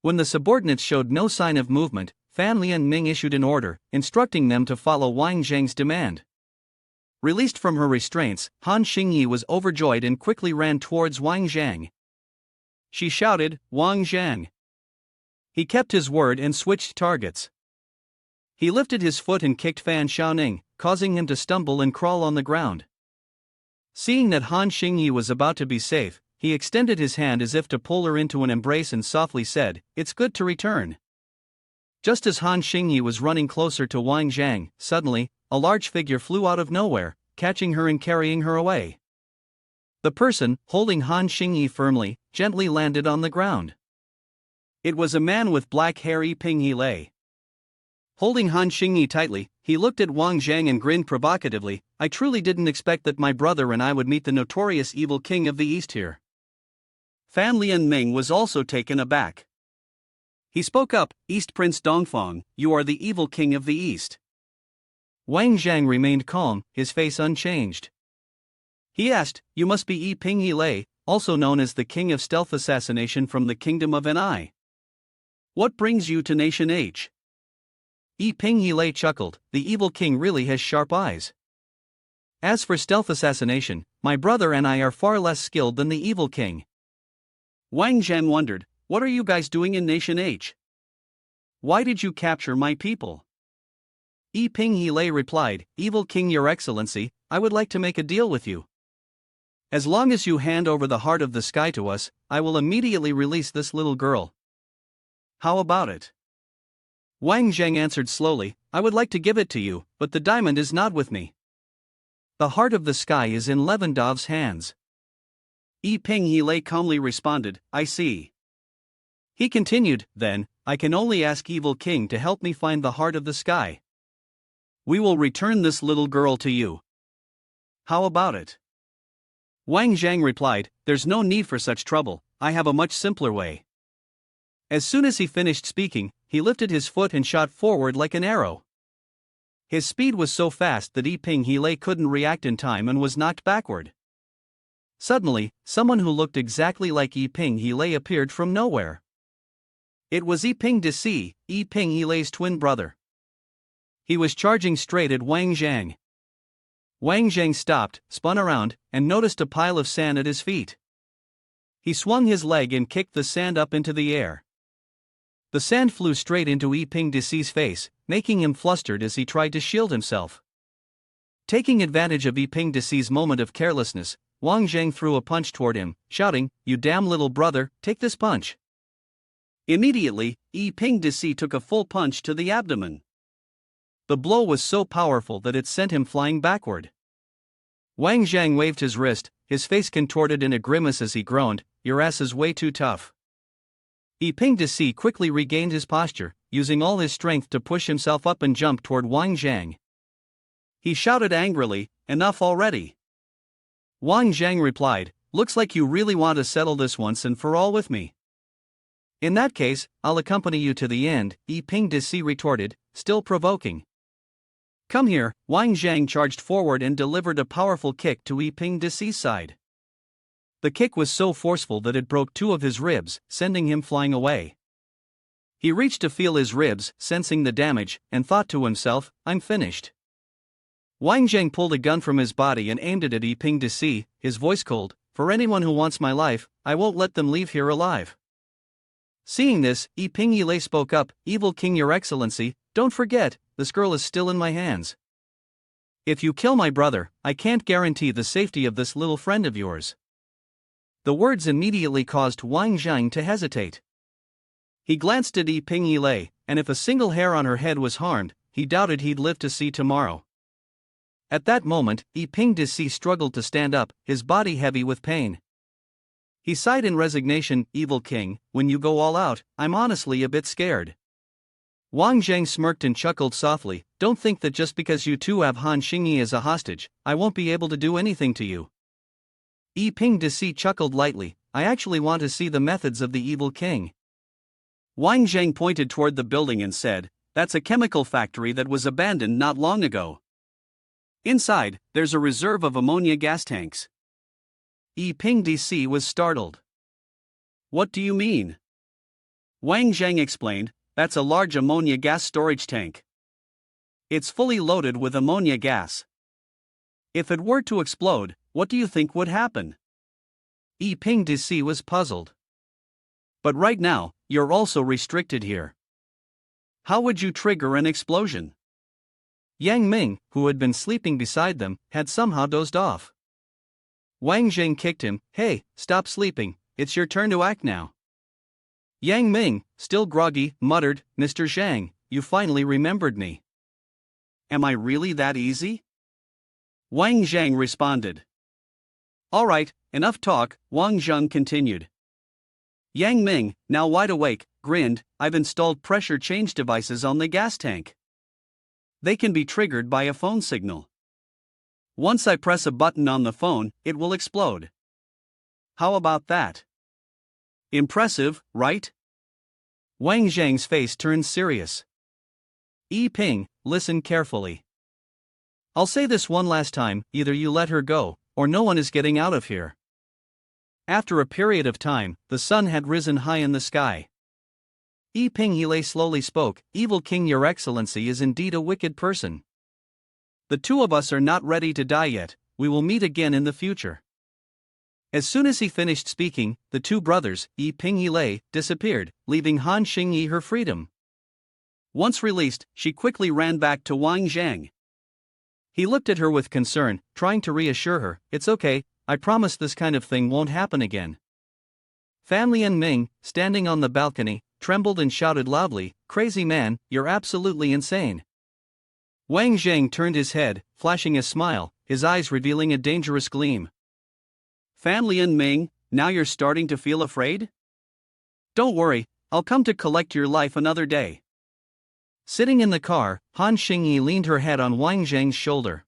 When the subordinates showed no sign of movement, Fan Lian-ming issued an order, instructing them to follow Wang Jang's demand. Released from her restraints, Han Xingyi was overjoyed and quickly ran towards Wang Jang. She shouted, "Wang Jang!" He kept his word and switched targets. He lifted his foot and kicked Fan Xiaoning, causing him to stumble and crawl on the ground. Seeing that Han Xingyi was about to be safe, he extended his hand as if to pull her into an embrace and softly said, "It's good to return." Just as Han Xingyi was running closer to Wang Jang, suddenly, a large figure flew out of nowhere, catching her and carrying her away. The person, holding Han Xingyi firmly, gently landed on the ground. It was a man with black hair. Ping he lay. Holding Han Xingyi tightly, he looked at Wang Jang and grinned provocatively, "I truly didn't expect that my brother and I would meet the notorious evil king of the East here." Fan Lian-ming was also taken aback. He spoke up, "East Prince Dongfang, you are the evil king of the East." Wang Jang remained calm, his face unchanged. He asked, "You must be Ping He Lei, also known as the King of Stealth Assassination from the Kingdom of Ni. What brings you to Nation H? Ping Hele chuckled, the evil king really has sharp eyes. As for stealth assassination, my brother and I are far less skilled than the evil king. Wang Jang wondered, what are you guys doing in Nation H? Why did you capture my people? Ping Hele replied, Evil King, Your Excellency, I would like to make a deal with you. As long as you hand over the heart of the sky to us, I will immediately release this little girl. How about it? Wang Jang answered slowly, I would like to give it to you, but the diamond is not with me. The heart of the sky is in Levendov's hands. Ping Hele calmly responded, I see. He continued, then, I can only ask Evil King to help me find the heart of the sky. We will return this little girl to you. How about it? Wang Jang replied, there's no need for such trouble, I have a much simpler way. As soon as he finished speaking, he lifted his foot and shot forward like an arrow. His speed was so fast that Ping Hele couldn't react in time and was knocked backward. Suddenly, someone who looked exactly like Ping Hele appeared from nowhere. It was Ping Deci, Ping Hele's twin brother. He was charging straight at Wang Jang. Wang Jang stopped, spun around, and noticed a pile of sand at his feet. He swung his leg and kicked the sand up into the air. The sand flew straight into Ping Deci's face, making him flustered as he tried to shield himself. Taking advantage of Ping Deci's moment of carelessness, Wang Jang threw a punch toward him, shouting, You damn little brother, take this punch. Immediately, Ping Deci took a full punch to the abdomen. The blow was so powerful that it sent him flying backward. Wang Jang waved his wrist, his face contorted in a grimace as he groaned, Your ass is way too tough. Ping Deci quickly regained his posture, using all his strength to push himself up and jump toward Wang Jang. He shouted angrily, Enough already. Wang Jang replied, Looks like you really want to settle this once and for all with me. In that case, I'll accompany you to the end, Ping Deci retorted, still provoking. Come here, Wang Jang charged forward and delivered a powerful kick to Ping Deci's side. The kick was so forceful that it broke two of his ribs, sending him flying away. He reached to feel his ribs, sensing the damage, and thought to himself, I'm finished. Wang Jang pulled a gun from his body and aimed it at Ping Deci, his voice cold, For anyone who wants my life, I won't let them leave here alive. Seeing this, Ping Hele spoke up, Evil King, Your Excellency, don't forget, this girl is still in my hands. If you kill my brother, I can't guarantee the safety of this little friend of yours. The words immediately caused Wang Jang to hesitate. He glanced at Ping Hele, and if a single hair on her head was harmed, he doubted he'd live to see tomorrow. At that moment, Ping Deci struggled to stand up, his body heavy with pain. He sighed in resignation, Evil King, when you go all out, I'm honestly a bit scared. Wang Jang smirked and chuckled softly, Don't think that just because you two have Han Xingyi as a hostage, I won't be able to do anything to you. Ping Deci chuckled lightly, I actually want to see the methods of the Evil King. Wang Jang pointed toward the building and said, That's a chemical factory that was abandoned not long ago. Inside, there's a reserve of ammonia gas tanks. Ping Deci was startled. What do you mean? Wang Jang explained, That's a large ammonia gas storage tank. It's fully loaded with ammonia gas. If it were to explode, what do you think would happen? Ping Deci was puzzled. But right now, you're also restricted here. How would you trigger an explosion? Yang Ming, who had been sleeping beside them, had somehow dozed off. Wang Jing kicked him, Hey, stop sleeping, it's your turn to act now. Yang Ming, still groggy, muttered, Mr. Zhang, you finally remembered me. Am I really that easy? Wang Jang responded. All right, enough talk, Wang Zhang continued. Yang Ming, now wide awake, grinned, I've installed pressure change devices on the gas tank. They can be triggered by a phone signal. Once I press a button on the phone, it will explode. How about that? Impressive, right? Wang Zhang's face turned serious. Ping, listen carefully. I'll say this one last time, either you let her go, or no one is getting out of here. After a period of time, the sun had risen high in the sky. Yi Pinghile slowly spoke, "Evil King, your excellency is indeed a wicked person. The two of us are not ready to die yet, we will meet again in the future." As soon as he finished speaking, the two brothers, Yi Pinghile, disappeared, leaving Han Xingyi her freedom. Once released, she quickly ran back to Wang Jang. He looked at her with concern, trying to reassure her, "It's okay, I promise this kind of thing won't happen again." Fan Lianming, standing on the balcony, trembled and shouted loudly, "Crazy man, you're absolutely insane." Wang Zhang turned his head, flashing a smile, his eyes revealing a dangerous gleam. "Fan Lianming, now you're starting to feel afraid? Don't worry, I'll come to collect your life another day." Sitting in the car, Han Xingyi leaned her head on Wang Zhang's shoulder.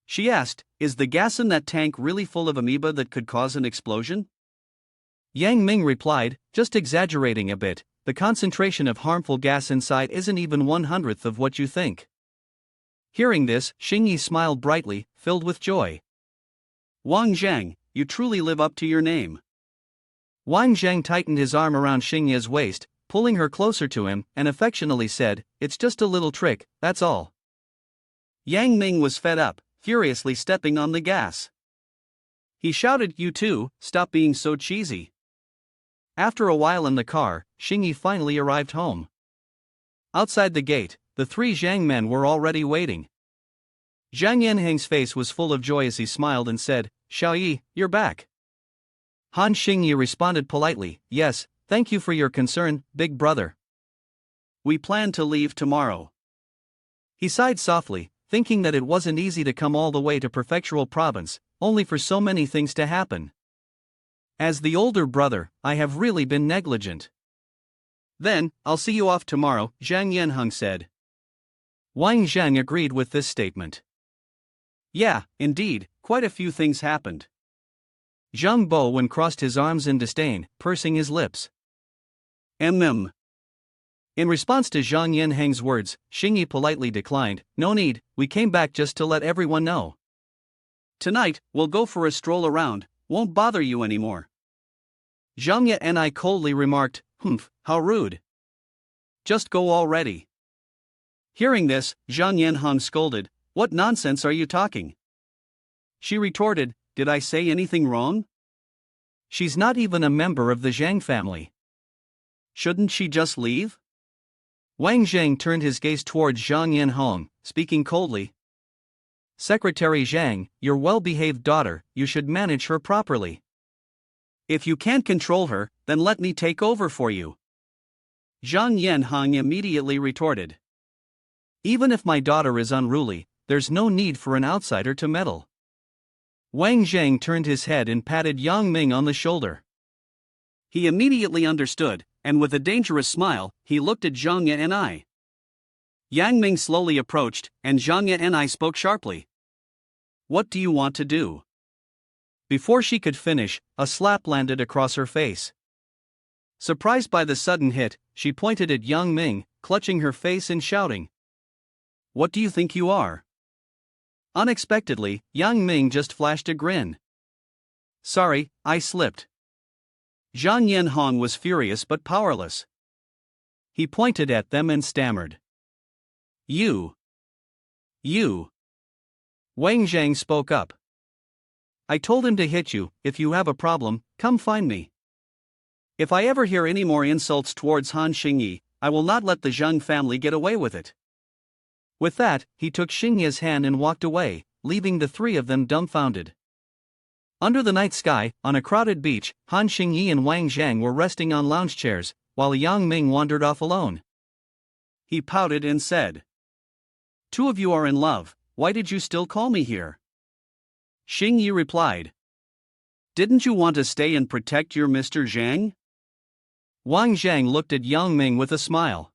She asked, "Is the gas in that tank really full of amoeba that could cause an explosion?" Yang Ming replied, "Just exaggerating a bit, the concentration of harmful gas inside isn't even 1/100th of what you think." Hearing this, Xingyi smiled brightly, filled with joy. "Wang Zhang, you truly live up to your name." Wang Zhang tightened his arm around Xingyi's waist, pulling her closer to him, and affectionately said, "It's just a little trick, that's all." Yang Ming was fed up, furiously stepping on the gas. He shouted, "You two, stop being so cheesy." After a while in the car, Xingyi finally arrived home. Outside the gate, the three Zhang men were already waiting. Zhang Yanheng's face was full of joy as he smiled and said, "Xiaoyi, you're back." Han Xingyi responded politely, "Yes, thank you for your concern, big brother. We plan to leave tomorrow." He sighed softly, thinking that it wasn't easy to come all the way to Prefectural Province, only for so many things to happen. "As the older brother, I have really been negligent." "Then, I'll see you off tomorrow," Zhang Yanheng said. Wang Zhang agreed with this statement. Yeah, indeed, quite a few things happened. Zhang Bowen crossed his arms in disdain, pursing his lips. In response to Zhang Yanheng's words, Xingyi politely declined, "No need, we came back just to let everyone know. Tonight, we'll go for a stroll around, won't bother you anymore." Zhang Yanheng coldly remarked, "Humph, how rude. Just go already." Hearing this, Zhang Yanheng scolded, "What nonsense are you talking?" She retorted, "Did I say anything wrong? She's not even a member of the Zhang family. Shouldn't she just leave?" Wang Zhang turned his gaze towards Zhang Yanheng, speaking coldly. "Secretary Zhang, your well-behaved daughter, you should manage her properly. If you can't control her, then let me take over for you." Zhang Yanheng immediately retorted. "Even if my daughter is unruly, there's no need for an outsider to meddle." Wang Zhang turned his head and patted Yang Ming on the shoulder. He immediately understood, and with a dangerous smile, he looked at Zhang Yanheng. Yang Ming slowly approached, and Zhang Yanheng spoke sharply. "What do you want to do?" Before she could finish, a slap landed across her face. Surprised by the sudden hit, she pointed at Yang Ming, clutching her face and shouting, "What do you think you are?" Unexpectedly, Yang Ming just flashed a grin. "Sorry, I slipped." Zhang Yanheng was furious but powerless. He pointed at them and stammered. You. Wang Zhang spoke up. "I told him to hit you. If you have a problem, come find me. If I ever hear any more insults towards Han Xingyi, I will not let the Zhang family get away with it." With that, he took Xingyi's hand and walked away, leaving the three of them dumbfounded. Under the night sky, on a crowded beach, Han Xingyi and Wang Zhang were resting on lounge chairs, while Yang Ming wandered off alone. He pouted and said, "Two of you are in love, why did you still call me here?" Xingyi replied, "Didn't you want to stay and protect your Mr. Zhang?" Wang Zhang looked at Yang Ming with a smile.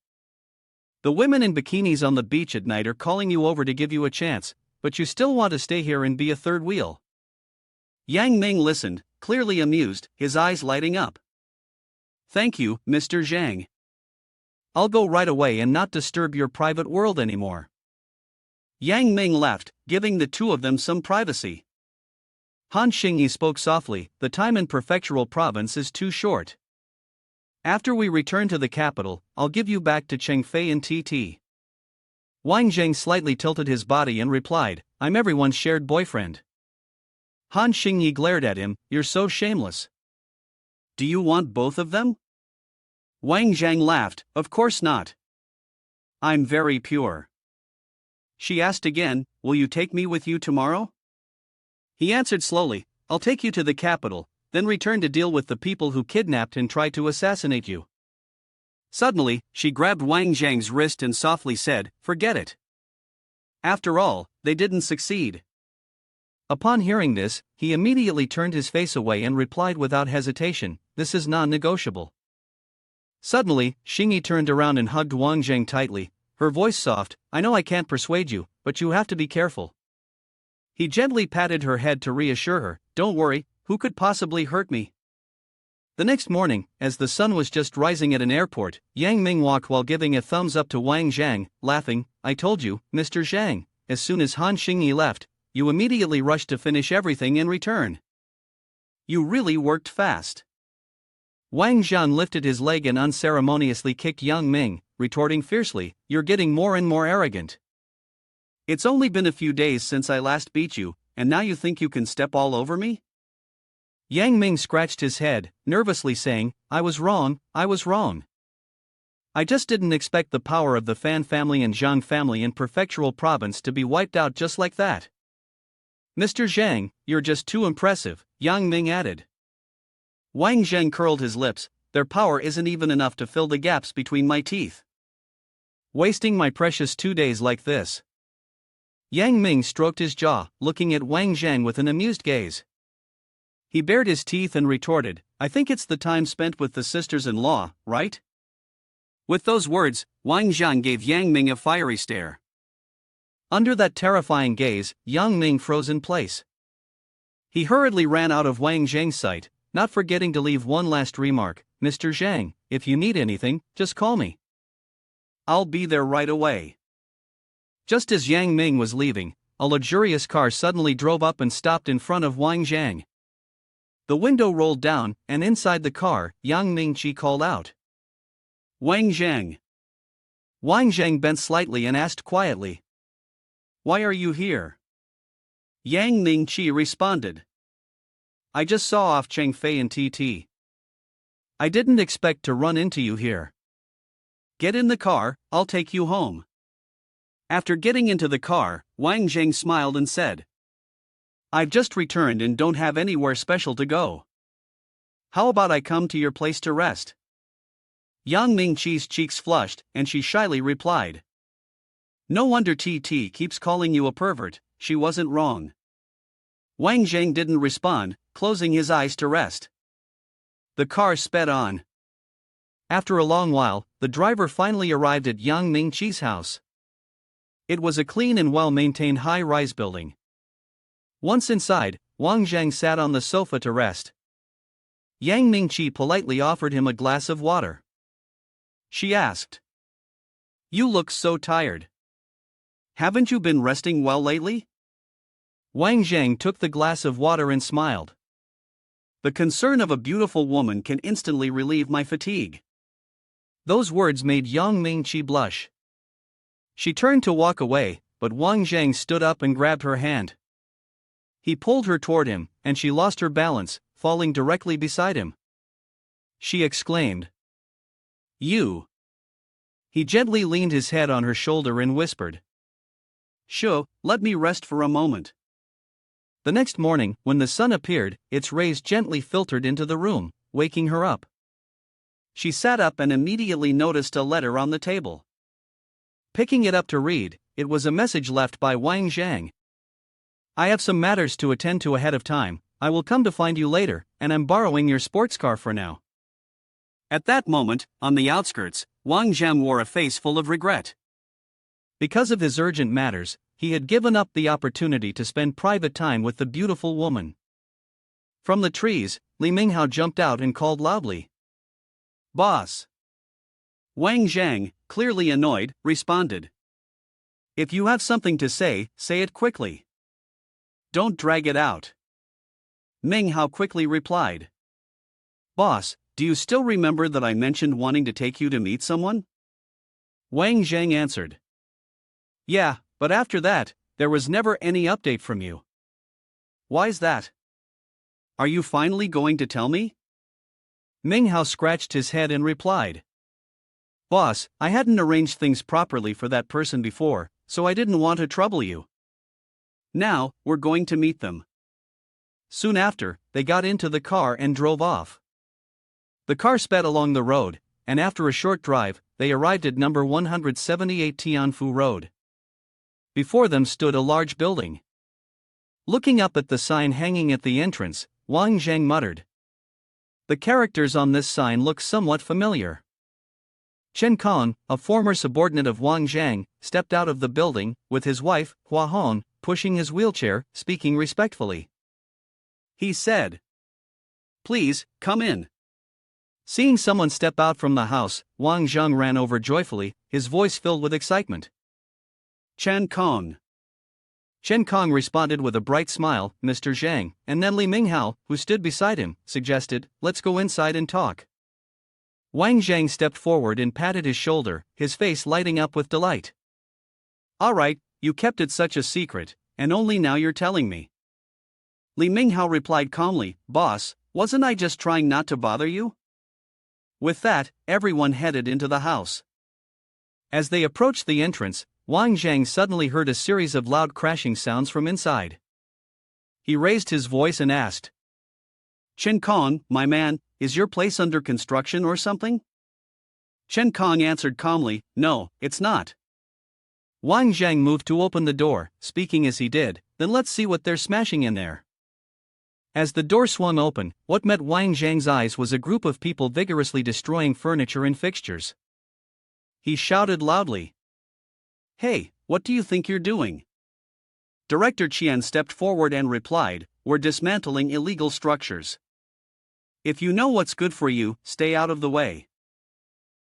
"The women in bikinis on the beach at night are calling you over to give you a chance, but you still want to stay here and be a third wheel." Yang Ming listened, clearly amused, his eyes lighting up. "Thank you, Mr. Zhang. I'll go right away and not disturb your private world anymore." Yang Ming left, giving the two of them some privacy. Han Xingyi spoke softly, the time in prefectural province is too short. After we return to the capital, I'll give you back to Chengfei and Titi. Wang Jang slightly tilted his body and replied, I'm everyone's shared boyfriend. Han Xingyi glared at him, you're so shameless. Do you want both of them? Wang Jang laughed, of course not. I'm very pure. She asked again, will you take me with you tomorrow? He answered slowly, I'll take you to the capital, then return to deal with the people who kidnapped and tried to assassinate you. Suddenly, she grabbed Wang Zhang's wrist and softly said, forget it. After all, they didn't succeed. Upon hearing this, he immediately turned his face away and replied without hesitation, this is non-negotiable. Suddenly, Xingyi turned around and hugged Wang Jang tightly, her voice soft, I know I can't persuade you, but you have to be careful. He gently patted her head to reassure her, don't worry, who could possibly hurt me? The next morning, as the sun was just rising at an airport, Yang Ming walked while giving a thumbs up to Wang Zhang, laughing, I told you, Mr. Zhang. As soon as Han Xingyi left, you immediately rushed to finish everything in return. You really worked fast. Wang Zhang lifted his leg and unceremoniously kicked Yang Ming, retorting fiercely, you're getting more and more arrogant. It's only been a few days since I last beat you, and now you think you can step all over me? Yang Ming scratched his head, nervously saying, I was wrong. I just didn't expect the power of the Fan family and Zhang family in prefectural province to be wiped out just like that. Mr. Zhang, you're just too impressive, Yang Ming added. Wang Zhang curled his lips, their power isn't even enough to fill the gaps between my teeth. Wasting my precious 2 days like this. Yang Ming stroked his jaw, looking at Wang Zhang with an amused gaze. He bared his teeth and retorted, I think it's the time spent with the sisters-in-law, right? With those words, Wang Zhang gave Yang Ming a fiery stare. Under that terrifying gaze, Yang Ming froze in place. He hurriedly ran out of Wang Zhang's sight, not forgetting to leave one last remark, Mr. Zhang, if you need anything, just call me. I'll be there right away. Just as Yang Ming was leaving, a luxurious car suddenly drove up and stopped in front of Wang Zhang. The window rolled down, and inside the car, Yang Mingqi called out. Wang Zhang. Wang Zhang bent slightly and asked quietly. Why are you here? Yang Mingqi responded. I just saw off Chengfei and Titi. I didn't expect to run into you here. Get in the car, I'll take you home. After getting into the car, Wang Zhang smiled and said, I've just returned and don't have anywhere special to go. How about I come to your place to rest? Yang Mingqi's cheeks flushed, and she shyly replied. No wonder Titi keeps calling you a pervert, she wasn't wrong. Wang Zhang didn't respond, closing his eyes to rest. The car sped on. After a long while, the driver finally arrived at Yang Mingqi's house. It was a clean and well-maintained high-rise building. Once inside, Wang Zhang sat on the sofa to rest. Yang Mingqi politely offered him a glass of water. She asked, You look so tired. Haven't you been resting well lately? Wang Zhang took the glass of water and smiled. The concern of a beautiful woman can instantly relieve my fatigue. Those words made Yang Mingqi blush. She turned to walk away, but Wang Zhang stood up and grabbed her hand. He pulled her toward him, and she lost her balance, falling directly beside him. She exclaimed, You. He gently leaned his head on her shoulder and whispered, Sure, let me rest for a moment. The next morning, when the sun appeared, its rays gently filtered into the room, waking her up. She sat up and immediately noticed a letter on the table. Picking it up to read, it was a message left by Wang Zhang. I have some matters to attend to ahead of time, I will come to find you later, and I'm borrowing your sports car for now. At that moment, on the outskirts, Wang Zhang wore a face full of regret. Because of his urgent matters, he had given up the opportunity to spend private time with the beautiful woman. From the trees, Li Minghao jumped out and called loudly. Boss! Wang Zhang, clearly annoyed, responded. If you have something to say, say it quickly. Don't drag it out. Ming Hao quickly replied. Boss, do you still remember that I mentioned wanting to take you to meet someone? Wang Jang answered. Yeah, but after that, there was never any update from you. Why's that? Are you finally going to tell me? Ming Hao scratched his head and replied. Boss, I hadn't arranged things properly for that person before, so I didn't want to trouble you. Now, we're going to meet them. Soon after, they got into the car and drove off. The car sped along the road, and after a short drive, they arrived at number 178 Tianfu Road. Before them stood a large building. Looking up at the sign hanging at the entrance, Wang Jang muttered. The characters on this sign look somewhat familiar. Chen Kong, a former subordinate of Wang Jang, stepped out of the building, with his wife, Hua Hong, pushing his wheelchair, speaking respectfully. He said, Please, come in. Seeing someone step out from the house, Wang Jang ran over joyfully, his voice filled with excitement. Chen Kong. Chen Kong responded with a bright smile, Mr. Zhang, and then Li Minghao, who stood beside him, suggested, Let's go inside and talk. Wang Jang stepped forward and patted his shoulder, his face lighting up with delight. All right, you kept it such a secret, and only now you're telling me. Li Minghao replied calmly, Boss, wasn't I just trying not to bother you? With that, everyone headed into the house. As they approached the entrance, Wang Jang suddenly heard a series of loud crashing sounds from inside. He raised his voice and asked, Chen Kong, my man, is your place under construction or something? Chen Kong answered calmly, No, it's not. Wang Jang moved to open the door, speaking as he did, Then let's see what they're smashing in there. As the door swung open, what met Wang Jang's eyes was a group of people vigorously destroying furniture and fixtures. He shouted loudly, Hey, what do you think you're doing? Director Qian stepped forward and replied, We're dismantling illegal structures. If you know what's good for you, stay out of the way.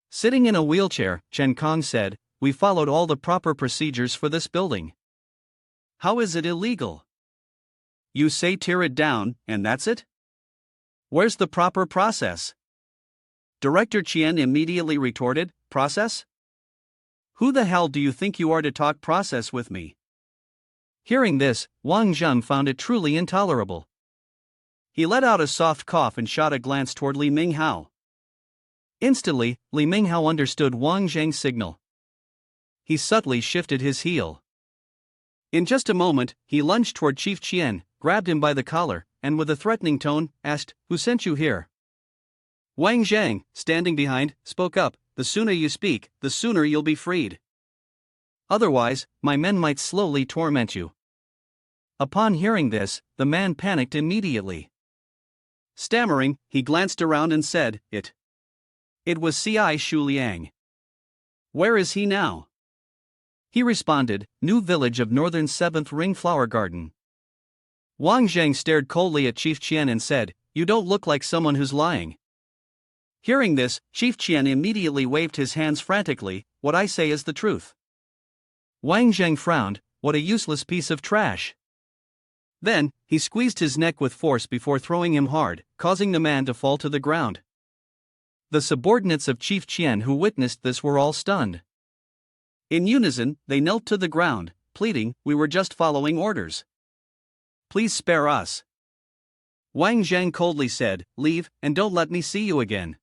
Sitting in a wheelchair, Chen Kong said, We followed all the proper procedures for this building. How is it illegal? You say tear it down, and that's it? Where's the proper process? Director Qian immediately retorted, Process? Who the hell do you think you are to talk process with me? Hearing this, Wang Jang found it truly intolerable. He let out a soft cough and shot a glance toward Li Minghao. Instantly, Li Minghao understood Wang Zhang's signal. He subtly shifted his heel. In just a moment, he lunged toward Chief Qian, grabbed him by the collar, and with a threatening tone, asked, Who sent you here? Wang Jang, standing behind, spoke up, The sooner you speak, the sooner you'll be freed. Otherwise, my men might slowly torment you. Upon hearing this, the man panicked immediately. Stammering, he glanced around and said, It was C.I. Shuliang. Where is he now? He responded, New village of northern 7th Ring Flower Garden. Wang Jang stared coldly at Chief Qian and said, You don't look like someone who's lying. Hearing this, Chief Qian immediately waved his hands frantically, What I say is the truth. Wang Jang frowned, What a useless piece of trash. Then, he squeezed his neck with force before throwing him hard, causing the man to fall to the ground. The subordinates of Chief Qian who witnessed this were all stunned. In unison, they knelt to the ground, pleading, We were just following orders. Please spare us. Wang Jang coldly said, Leave, and don't let me see you again.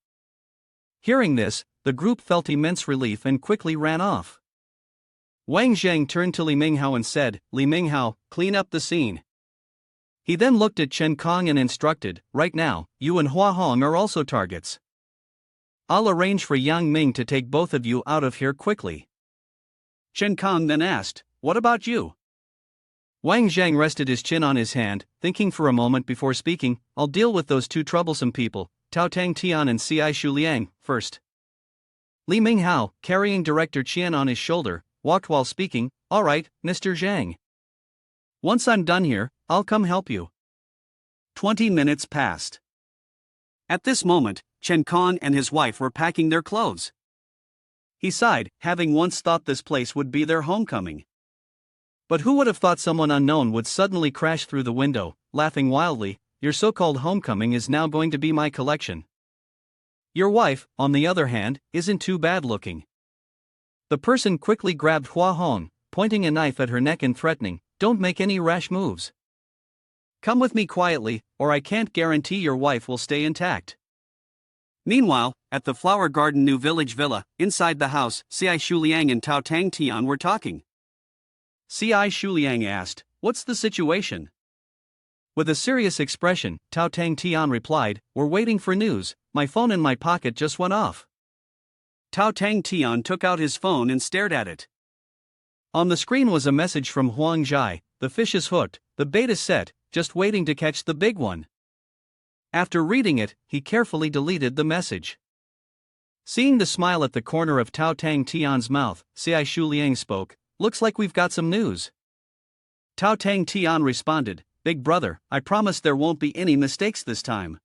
Hearing this, the group felt immense relief and quickly ran off. Wang Jang turned to Li Minghao and said, Li Minghao, clean up the scene. He then looked at Chen Kong and instructed, Right now, you and Hua Hong are also targets. I'll arrange for Yang Ming to take both of you out of here quickly. Chen Kong then asked, What about you? Wang Jang rested his chin on his hand, thinking for a moment before speaking, I'll deal with those two troublesome people, Tao Tang Tian and C.I. Shuliang, first. Li Minghao, carrying Director Qian on his shoulder, walked while speaking, All right, Mr. Zhang. Once I'm done here, I'll come help you. 20 minutes passed. At this moment, Chen Kong and his wife were packing their clothes. He sighed, having once thought this place would be their homecoming. But who would have thought someone unknown would suddenly crash through the window, laughing wildly, your so-called homecoming is now going to be my collection. Your wife, on the other hand, isn't too bad looking. The person quickly grabbed Hua Hong, pointing a knife at her neck and threatening, don't make any rash moves. Come with me quietly, or I can't guarantee your wife will stay intact. Meanwhile, at the Flower Garden New Village Villa, inside the house, Cai Shuliang and Tao Tang Tian were talking. Cai Shuliang asked, what's the situation? With a serious expression, Tao Tang Tian replied, we're waiting for news, my phone in my pocket just went off. Tao Tang Tian took out his phone and stared at it. On the screen was a message from Huang Jai, the fish is hooked, the bait is set, just waiting to catch the big one. After reading it, he carefully deleted the message. Seeing the smile at the corner of Tao Tang Tian's mouth, Cai Shuliang spoke, looks like we've got some news. Tao Tang Tian responded, big brother, I promise there won't be any mistakes this time.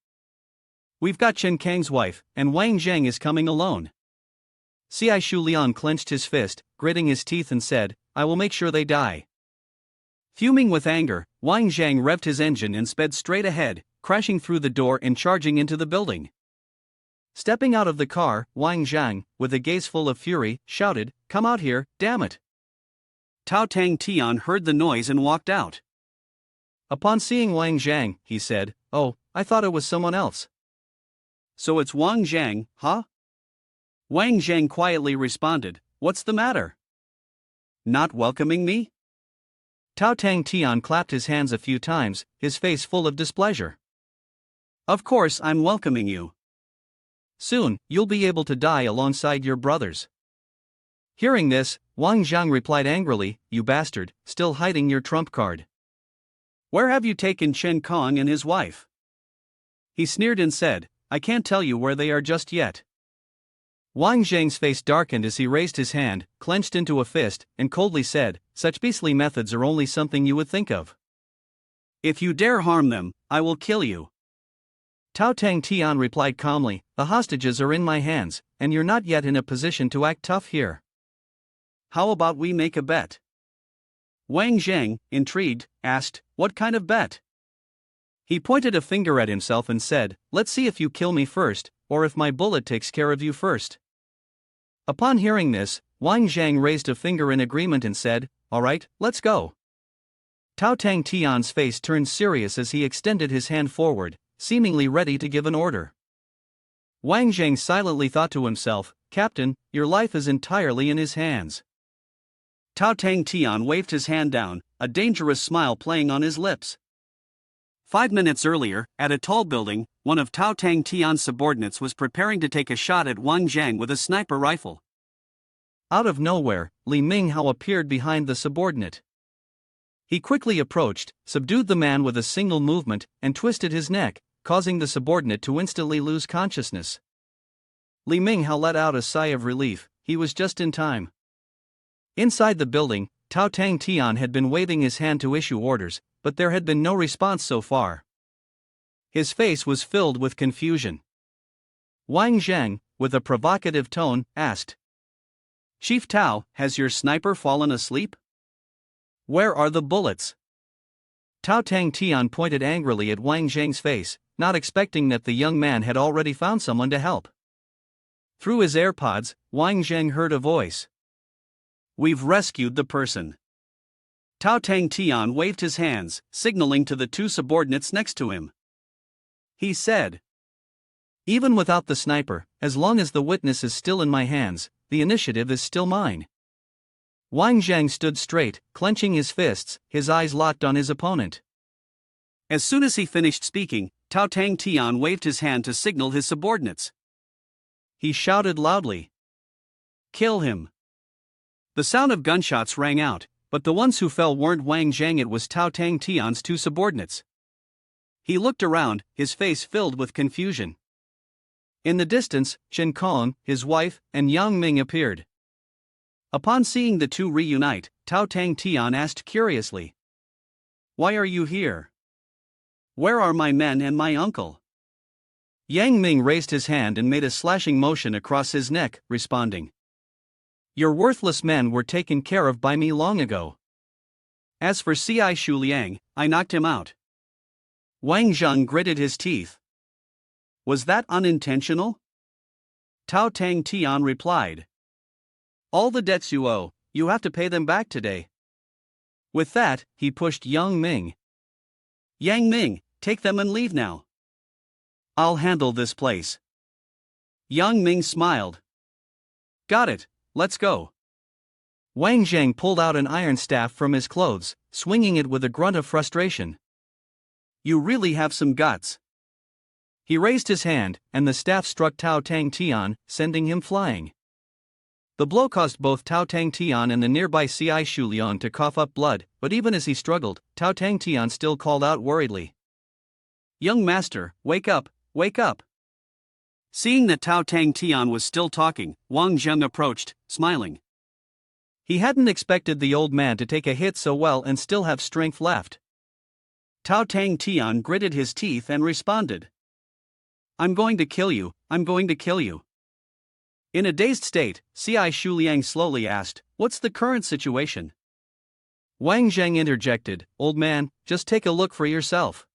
We've got Chen Kang's wife, and Wang Jang is coming alone. Cai Shuliang clenched his fist, gritting his teeth and said, I will make sure they die. Fuming with anger, Wang Jang revved his engine and sped straight ahead, crashing through the door and charging into the building. Stepping out of the car, Wang Jang, with a gaze full of fury, shouted, come out here, damn it. Tao Tang Tian heard the noise and walked out. Upon seeing Wang Jang, he said, oh, I thought it was someone else. So it's Wang Jang, huh? Wang Jang quietly responded, what's the matter? Not welcoming me? Tao Tang Tian clapped his hands a few times, his face full of displeasure. Of course I'm welcoming you. Soon, you'll be able to die alongside your brothers. Hearing this, Wang Jang replied angrily, you bastard, still hiding your trump card. Where have you taken Chen Kong and his wife? He sneered and said, I can't tell you where they are just yet. Wang Zhang's face darkened as he raised his hand, clenched into a fist, and coldly said, such beastly methods are only something you would think of. If you dare harm them, I will kill you. Tao Tang Tian replied calmly, the hostages are in my hands, and you're not yet in a position to act tough here. How about we make a bet? Wang Zhang, intrigued, asked, what kind of bet? He pointed a finger at himself and said, let's see if you kill me first, or if my bullet takes care of you first. Upon hearing this, Wang Jang raised a finger in agreement and said, all right, let's go. Tao Tang Tian's face turned serious as he extended his hand forward, seemingly ready to give an order. Wang Jang silently thought to himself, Captain, your life is entirely in his hands. Tao Tang Tian waved his hand down, a dangerous smile playing on his lips. 5 minutes earlier, at a tall building, one of Tao Tang Tian's subordinates was preparing to take a shot at Wang Jang with a sniper rifle. Out of nowhere, Li Minghao appeared behind the subordinate. He quickly approached, subdued the man with a single movement, and twisted his neck, causing the subordinate to instantly lose consciousness. Li Minghao let out a sigh of relief, he was just in time. Inside the building, Tao Tang Tian had been waving his hand to issue orders, but there had been no response so far. His face was filled with confusion. Wang Zhang, with a provocative tone, asked, Chief Tao, has your sniper fallen asleep? Where are the bullets? Tao Tang Tian pointed angrily at Wang Zhang's face, not expecting that the young man had already found someone to help. Through his AirPods, Wang Zhang heard a voice. We've rescued the person. Tao Tang Tian waved his hands, signaling to the two subordinates next to him. He said, even without the sniper, as long as the witness is still in my hands, the initiative is still mine. Wang Zhang stood straight, clenching his fists, his eyes locked on his opponent. As soon as he finished speaking, Tao Tang Tian waved his hand to signal his subordinates. He shouted loudly, kill him. The sound of gunshots rang out, but the ones who fell weren't Wang Zhang, it was Tao Tang Tian's two subordinates. He looked around, his face filled with confusion. In the distance, Chen Kong, his wife, and Yang Ming appeared. Upon seeing the two reunite, Tao Tang Tian asked curiously, why are you here? Where are my men and my uncle? Yang Ming raised his hand and made a slashing motion across his neck, responding, your worthless men were taken care of by me long ago. As for Cai Shuliang, I knocked him out. Wang Jang gritted his teeth. Was that unintentional? Tao Tang Tian replied. All the debts you owe, you have to pay them back today. With that, he pushed Yang Ming. Yang Ming, take them and leave now. I'll handle this place. Yang Ming smiled. Got it, let's go. Wang Jang pulled out an iron staff from his clothes, swinging it with a grunt of frustration. You really have some guts. He raised his hand, and the staff struck Tao Tang Tian, sending him flying. The blow caused both Tao Tang Tian and the nearby Ci Shuliang to cough up blood, but even as he struggled, Tao Tang Tian still called out worriedly. Young master, wake up, wake up. Seeing that Tao Tang Tian was still talking, Wang Jang approached, smiling. He hadn't expected the old man to take a hit so well and still have strength left. Tao Tang Tian gritted his teeth and responded. I'm going to kill you, I'm going to kill you. In a dazed state, Ci Shuliang slowly asked, what's the current situation? Wang Jang interjected, old man, just take a look for yourself.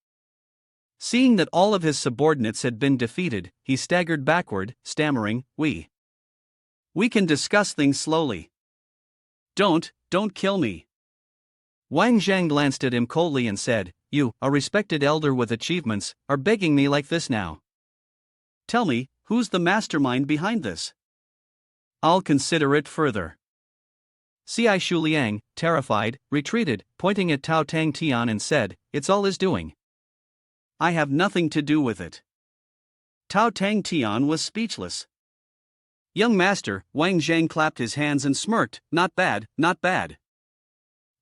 Seeing that all of his subordinates had been defeated, he staggered backward, stammering, We can discuss things slowly. Don't kill me. Wang Jang glanced at him coldly and said, You, a respected elder with achievements, are begging me like this now. Tell me, who's the mastermind behind this? I'll consider it further. Ci Shuliang, terrified, retreated, pointing at Tao Tang Tian and said, It's all his doing. I have nothing to do with it. Tao Tang Tian was speechless. Young master, Wang Jang clapped his hands and smirked, not bad, not bad.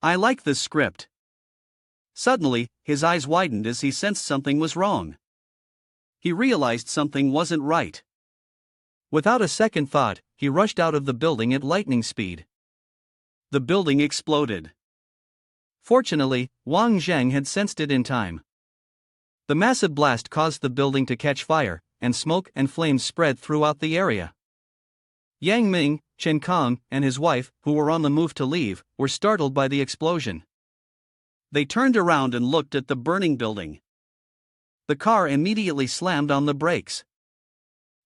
I like this script. Suddenly, his eyes widened as he sensed something was wrong. He realized something wasn't right. Without a second thought, he rushed out of the building at lightning speed. The building exploded. Fortunately, Wang Jang had sensed it in time. The massive blast caused the building to catch fire, and smoke and flames spread throughout the area. Yang Ming, Chen Kong, and his wife, who were on the move to leave, were startled by the explosion. They turned around and looked at the burning building. The car immediately slammed on the brakes.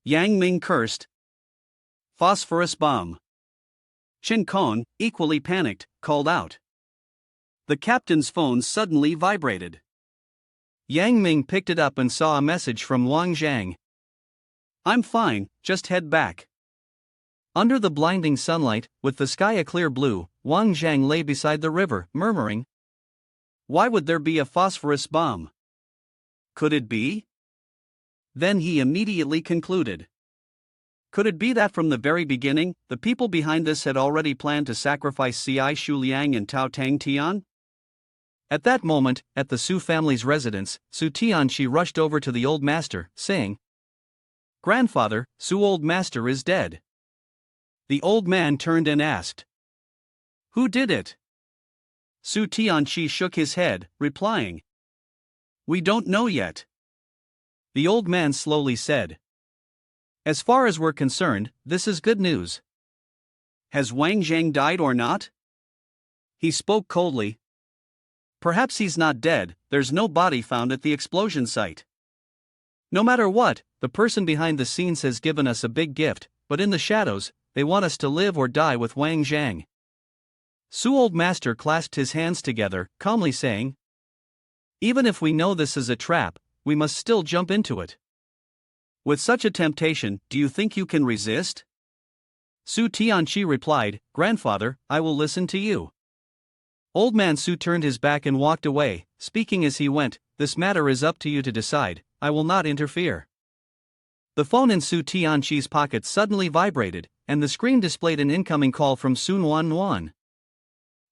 Yang Ming cursed. Phosphorus bomb. Chen Kong, equally panicked, called out. The captain's phone suddenly vibrated. Yang Ming picked it up and saw a message from Wang Jang. I'm fine, just head back. Under the blinding sunlight, with the sky a clear blue, Wang Jang lay beside the river, murmuring. Why would there be a phosphorus bomb? Could it be? Then he immediately concluded. Could it be that from the very beginning, the people behind this had already planned to sacrifice Ci Shuliang and Tao Tang Tian? At that moment, at the Su family's residence, Su Tianchi rushed over to the old master, saying, Grandfather, Su old master is dead. The old man turned and asked, Who did it? Su Tianchi shook his head, replying, We don't know yet. The old man slowly said, As far as we're concerned, this is good news. Has Wang Jang died or not? He spoke coldly. Perhaps he's not dead, there's no body found at the explosion site. No matter what, the person behind the scenes has given us a big gift, but in the shadows, they want us to live or die with Wang Jang. Su old master clasped his hands together, calmly saying, Even if we know this is a trap, we must still jump into it. With such a temptation, do you think you can resist? Su Tianchi replied, Grandfather, I will listen to you. Old man Su turned his back and walked away, speaking as he went, This matter is up to you to decide, I will not interfere. The phone in Su Tianchi's pocket suddenly vibrated, and the screen displayed an incoming call from Sun Wan.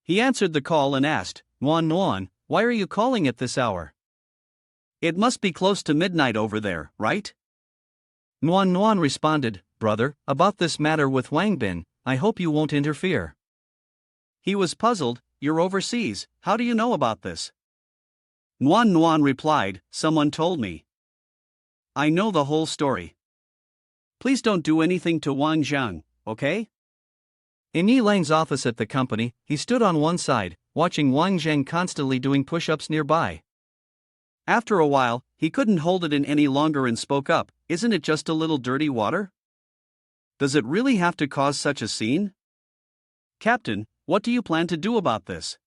He answered the call and asked, Wan, why are you calling at this hour? It must be close to midnight over there, right? Wan responded, Brother, about this matter with Wang Bin, I hope you won't interfere. He was puzzled, You're overseas, how do you know about this? Wan replied, Someone told me. I know the whole story. Please don't do anything to Wang Jang, okay? In Yi Lang's office at the company, he stood on one side, watching Wang Jang constantly doing push-ups nearby. After a while, he couldn't hold it in any longer and spoke up, "Isn't it just a little dirty water? Does it really have to cause such a scene? Captain, what do you plan to do about this?"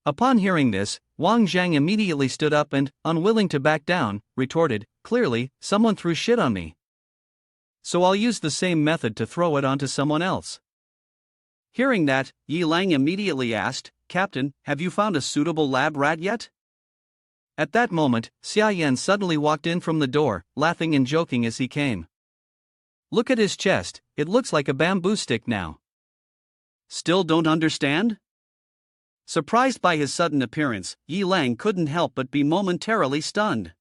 Upon hearing this, Wang Jang immediately stood up and, unwilling to back down, retorted, "Clearly, someone threw shit on me. So I'll use the same method to throw it onto someone else." Hearing that, Yi Lang immediately asked, "Captain, have you found a suitable lab rat yet?" At that moment, Xia Yan suddenly walked in from the door, laughing and joking as he came. "Look at his chest, it looks like a bamboo stick now." "Still don't understand?" Surprised by his sudden appearance, Yi Lang couldn't help but be momentarily stunned.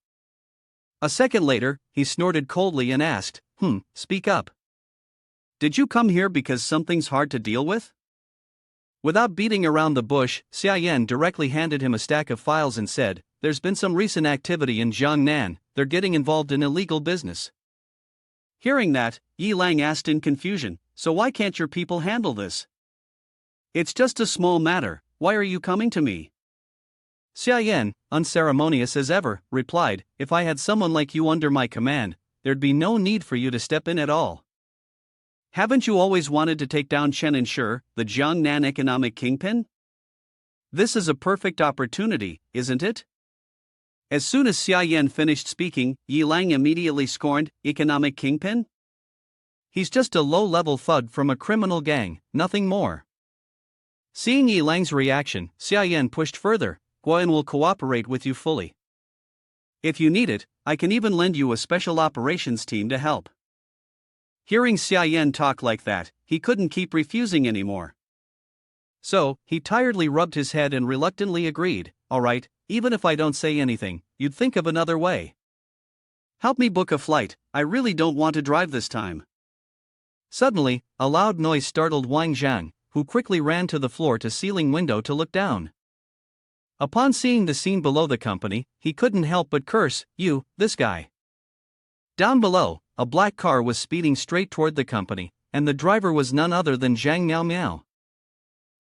A second later, he snorted coldly and asked, speak up. "Did you come here because something's hard to deal with?" Without beating around the bush, Xia Yan directly handed him a stack of files and said, "There's been some recent activity in Jiangnan, they're getting involved in illegal business." Hearing that, Yi Lang asked in confusion, "So why can't your people handle this? It's just a small matter, why are you coming to me?" Xia Yan, unceremonious as ever, replied, "If I had someone like you under my command, there'd be no need for you to step in at all. Haven't you always wanted to take down Shan and Shi, the Jiangnan economic kingpin? This is a perfect opportunity, isn't it?" As soon as Xia Yan finished speaking, Yi Lang immediately scorned, "Economic kingpin? He's just a low-level thug from a criminal gang, nothing more." Seeing Yi Lang's reaction, Xia Yan pushed further, "Guan will cooperate with you fully. If you need it, I can even lend you a special operations team to help." Hearing Xia Yan talk like that, he couldn't keep refusing anymore. So, he tiredly rubbed his head and reluctantly agreed, "All right, even if I don't say anything, you'd think of another way. Help me book a flight, I really don't want to drive this time." Suddenly, a loud noise startled Wang Jang, who quickly ran to the floor-to-ceiling window to look down. Upon seeing the scene below the company, he couldn't help but curse, this guy." Down below, a black car was speeding straight toward the company, and the driver was none other than Zhang Miao Miao.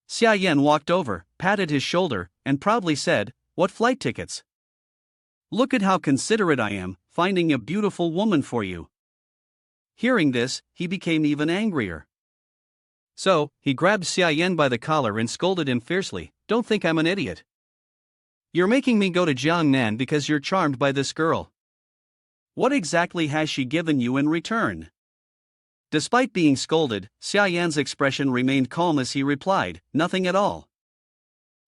Xia Yan walked over, patted his shoulder, and proudly said, "What flight tickets? Look at how considerate I am, finding a beautiful woman for you." Hearing this, he became even angrier. So, he grabbed Xia Yan by the collar and scolded him fiercely, "Don't think I'm an idiot. You're making me go to Jiangnan because you're charmed by this girl. What exactly has she given you in return?" Despite being scolded, Xia Yan's expression remained calm as he replied, "Nothing at all."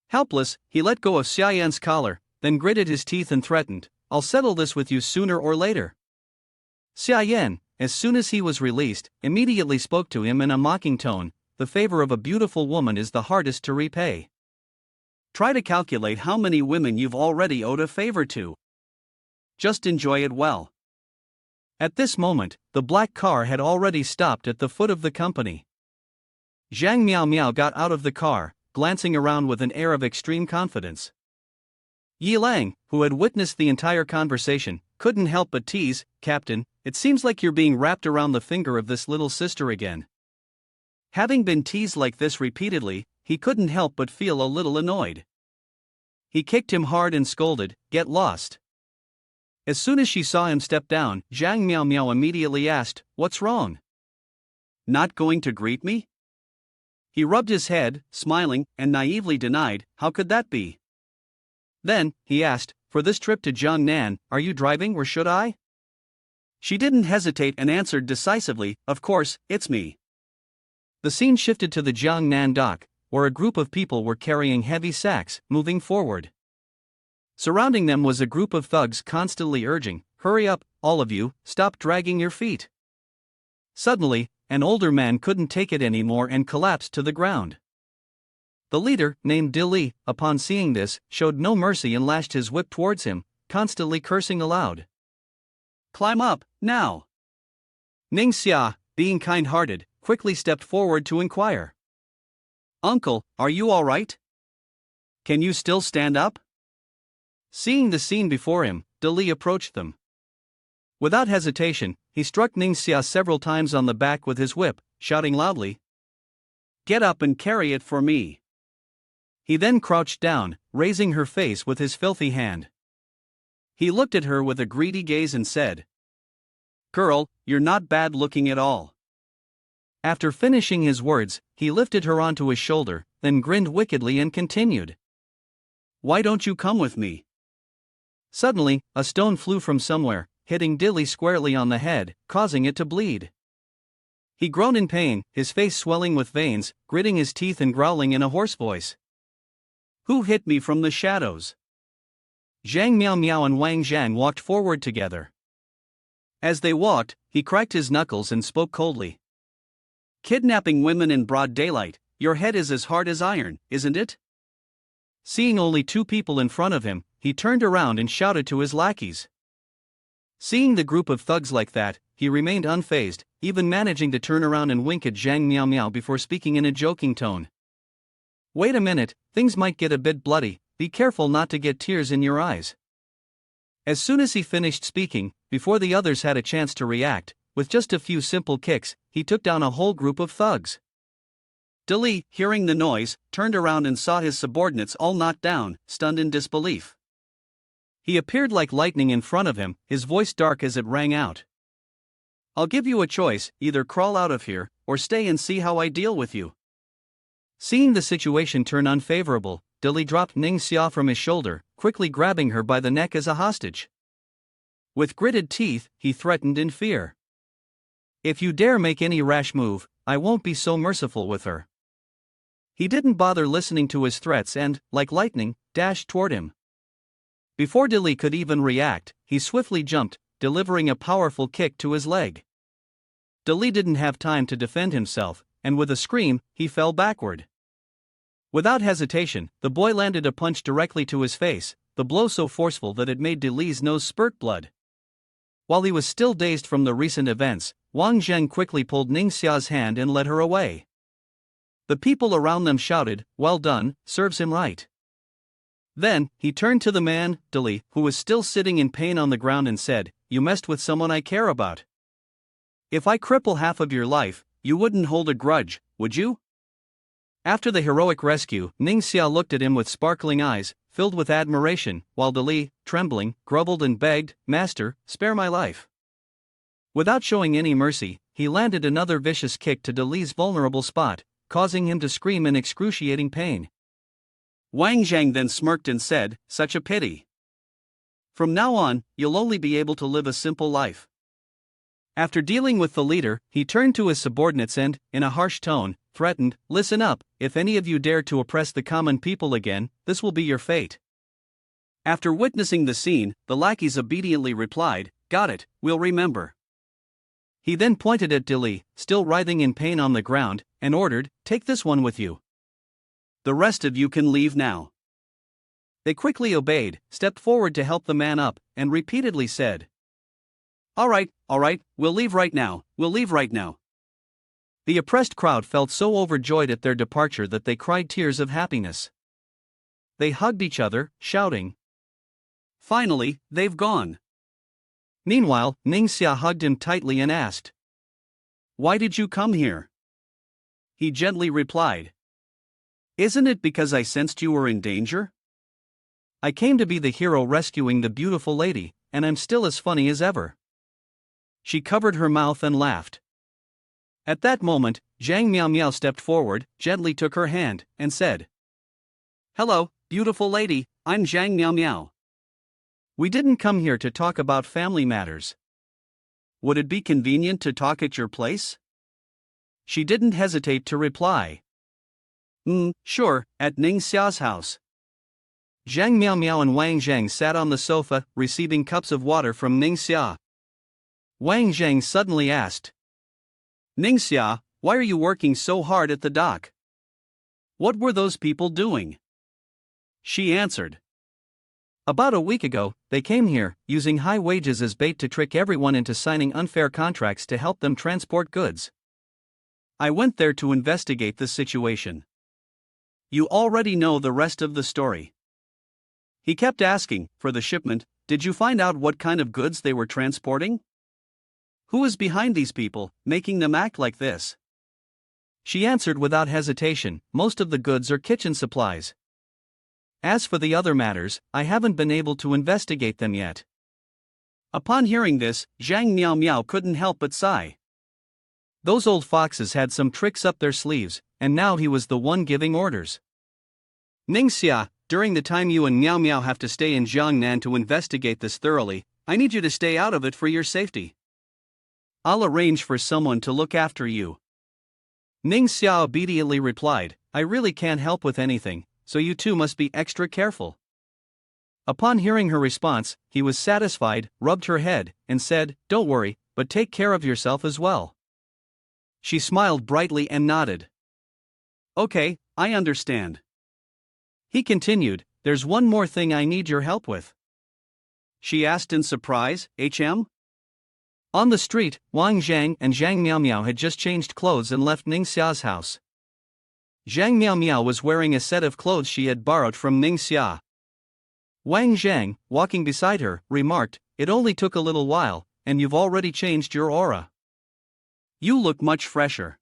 Helpless, he let go of Xia Yan's collar, then gritted his teeth and threatened, "I'll settle this with you sooner or later." Xia Yan, as soon as he was released, immediately spoke to him in a mocking tone, "The favor of a beautiful woman is the hardest to repay. Try to calculate how many women you've already owed a favor to. Just enjoy it well." At this moment, the black car had already stopped at the foot of the company. Zhang Miao Miao got out of the car, glancing around with an air of extreme confidence. Yi Lang, who had witnessed the entire conversation, couldn't help but tease, "Captain, it seems like you're being wrapped around the finger of this little sister again." Having been teased like this repeatedly, he couldn't help but feel a little annoyed. He kicked him hard and scolded, "Get lost." As soon as she saw him step down, Zhang Miao Miao immediately asked, "What's wrong? Not going to greet me?" He rubbed his head, smiling, and naively denied, "How could that be?" Then, he asked, "For this trip to Jiangnan, are you driving or should I?" She didn't hesitate and answered decisively, "Of course, it's me." The scene shifted to the Jiangnan dock, where a group of people were carrying heavy sacks, moving forward. Surrounding them was a group of thugs constantly urging, "Hurry up, all of you, stop dragging your feet." Suddenly, an older man couldn't take it anymore and collapsed to the ground. The leader, named Dili, upon seeing this, showed no mercy and lashed his whip towards him, constantly cursing aloud. "Climb up, now!" Ning Xia, being kind-hearted, quickly stepped forward to inquire, "Uncle, are you all right? Can you still stand up?" Seeing the scene before him, Dili approached them. Without hesitation, he struck Ning Xia several times on the back with his whip, shouting loudly, "Get up and carry it for me." He then crouched down, raising her face with his filthy hand. He looked at her with a greedy gaze and said, "Girl, you're not bad looking at all." After finishing his words, he lifted her onto his shoulder, then grinned wickedly and continued. "Why don't you come with me?" Suddenly, a stone flew from somewhere, hitting Dilly squarely on the head, causing it to bleed. He groaned in pain, his face swelling with veins, gritting his teeth and growling in a hoarse voice. "Who hit me from the shadows?" Zhang Miao Miao and Wang Jang walked forward together. As they walked, he cracked his knuckles and spoke coldly. "Kidnapping women in broad daylight, your head is as hard as iron, isn't it?" Seeing only two people in front of him, he turned around and shouted to his lackeys. Seeing the group of thugs like that, he remained unfazed, even managing to turn around and wink at Zhang Miao Miao before speaking in a joking tone. "Wait a minute, things might get a bit bloody, be careful not to get tears in your eyes." As soon as he finished speaking, before the others had a chance to react, with just a few simple kicks, he took down a whole group of thugs. Dilly, hearing the noise, turned around and saw his subordinates all knocked down, stunned in disbelief. He appeared like lightning in front of him, his voice dark as it rang out. "I'll give you a choice, either crawl out of here, or stay and see how I deal with you." Seeing the situation turn unfavorable, Dilly dropped Ning Xia from his shoulder, quickly grabbing her by the neck as a hostage. With gritted teeth, he threatened in fear. "If you dare make any rash move, I won't be so merciful with her." He didn't bother listening to his threats and, like lightning, dashed toward him. Before Dilly could even react, he swiftly jumped, delivering a powerful kick to his leg. Dilly didn't have time to defend himself, and with a scream, he fell backward. Without hesitation, the boy landed a punch directly to his face, the blow so forceful that it made Dilly's nose spurt blood. While he was still dazed from the recent events, Wang Zheng quickly pulled Ning Xia's hand and led her away. The people around them shouted, "Well done, serves him right." Then, he turned to the man, Dilly, who was still sitting in pain on the ground and said, "You messed with someone I care about. If I cripple half of your life, you wouldn't hold a grudge, would you?" After the heroic rescue, Ning Xia looked at him with sparkling eyes, filled with admiration, while Dilly, trembling, groveled and begged, "Master, spare my life." Without showing any mercy, he landed another vicious kick to Dilly's vulnerable spot, causing him to scream in excruciating pain. Wang Zhang then smirked and said, "Such a pity. From now on, you'll only be able to live a simple life." After dealing with the leader, he turned to his subordinates and, in a harsh tone, threatened, "Listen up, if any of you dare to oppress the common people again, this will be your fate." After witnessing the scene, the lackeys obediently replied, "Got it, we'll remember." He then pointed at Dilly, still writhing in pain on the ground, and ordered, "Take this one with you. The rest of you can leave now." They quickly obeyed, stepped forward to help the man up, and repeatedly said, all right, we'll leave right now, we'll leave right now." The oppressed crowd felt so overjoyed at their departure that they cried tears of happiness. They hugged each other, shouting, "Finally, they've gone." Meanwhile, Ning Xia hugged him tightly and asked, "Why did you come here?" He gently replied, "Isn't it because I sensed you were in danger?" "I came to be the hero rescuing the beautiful lady, and I'm still as funny as ever." She covered her mouth and laughed. At that moment, Zhang Miao Miao stepped forward, gently took her hand, and said, "Hello, beautiful lady, I'm Zhang Miao Miao. We didn't come here to talk about family matters. Would it be convenient to talk at your place?" She didn't hesitate to reply, Sure, at Ning Xia's house." Zhang Miao Miao and Wang Zhang sat on the sofa, receiving cups of water from Ning Xia. Wang Zhang suddenly asked, "Ning Xia, why are you working so hard at the dock? What were those people doing?" She answered, "About a week ago, they came here, using high wages as bait to trick everyone into signing unfair contracts to help them transport goods. I went there to investigate the situation." "You already know the rest of the story." He kept asking, for the shipment, "Did you find out what kind of goods they were transporting? Who is behind these people, making them act like this?" She answered without hesitation, "Most of the goods are kitchen supplies. As for the other matters, I haven't been able to investigate them yet." Upon hearing this, Zhang Miao Miao couldn't help but sigh. Those old foxes had some tricks up their sleeves, and now he was the one giving orders. Ningxia, during the time you and Miao Miao have to stay in Jiangnan to investigate this thoroughly, I need you to stay out of it for your safety. I'll arrange for someone to look after you. Ningxia obediently replied, I really can't help with anything, so you two must be extra careful. Upon hearing her response, he was satisfied, rubbed her head, and said, Don't worry, but take care of yourself as well. She smiled brightly and nodded. Okay, I understand. He continued, There's one more thing I need your help with. She asked in surprise, HM? On the street, Wang Jang and Zhang Miao Miao had just changed clothes and left Ningxia's house. Zhang Miao Miao was wearing a set of clothes she had borrowed from Ningxia. Wang Jang, walking beside her, remarked, It only took a little while, and you've already changed your aura. You look much fresher.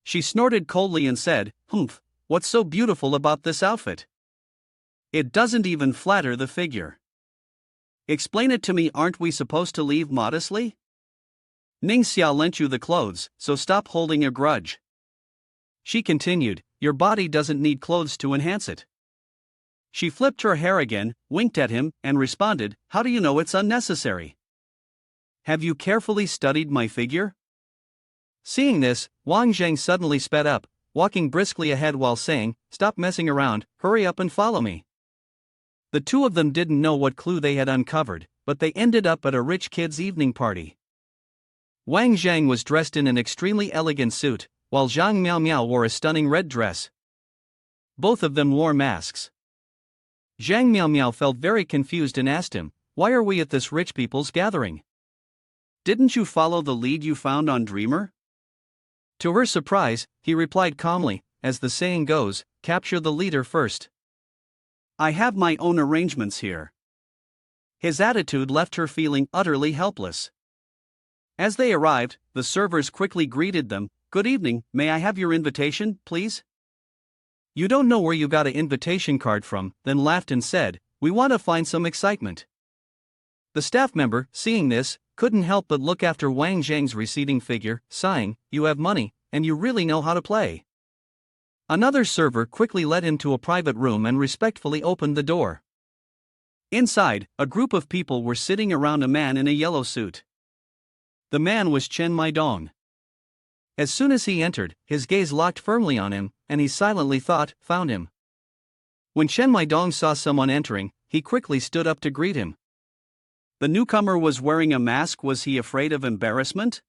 She snorted coldly and said, Humph, what's so beautiful about this outfit? It doesn't even flatter the figure. Explain it to me, aren't we supposed to leave modestly? Ningxia lent you the clothes, so stop holding a grudge. She continued, Your body doesn't need clothes to enhance it. She flipped her hair again, winked at him, and responded, How do you know it's unnecessary? Have you carefully studied my figure? Seeing this, Wang Zhang suddenly sped up, walking briskly ahead while saying, Stop messing around, hurry up and follow me. The two of them didn't know what clue they had uncovered, but they ended up at a rich kid's evening party. Wang Zhang was dressed in an extremely elegant suit, while Zhang Miao Miao wore a stunning red dress. Both of them wore masks. Zhang Miao Miao felt very confused and asked him, Why are we at this rich people's gathering? Didn't you follow the lead you found on Dreamer? To her surprise, he replied calmly, As the saying goes, capture the leader first. I have my own arrangements here. His attitude left her feeling utterly helpless. As they arrived, the servers quickly greeted them, Good evening, may I have your invitation, please? You don't know where you got an invitation card from, then laughed and said, We want to find some excitement. The staff member, seeing this, couldn't help but look after Wang Zhang's receding figure, sighing, You have money, and you really know how to play. Another server quickly led him to a private room and respectfully opened the door. Inside, a group of people were sitting around a man in a yellow suit. The man was Chen Maidong. As soon as he entered, his gaze locked firmly on him, and he silently thought, Found him. When Chen Maidong saw someone entering, he quickly stood up to greet him. The newcomer was wearing a mask. Was he afraid of embarrassment?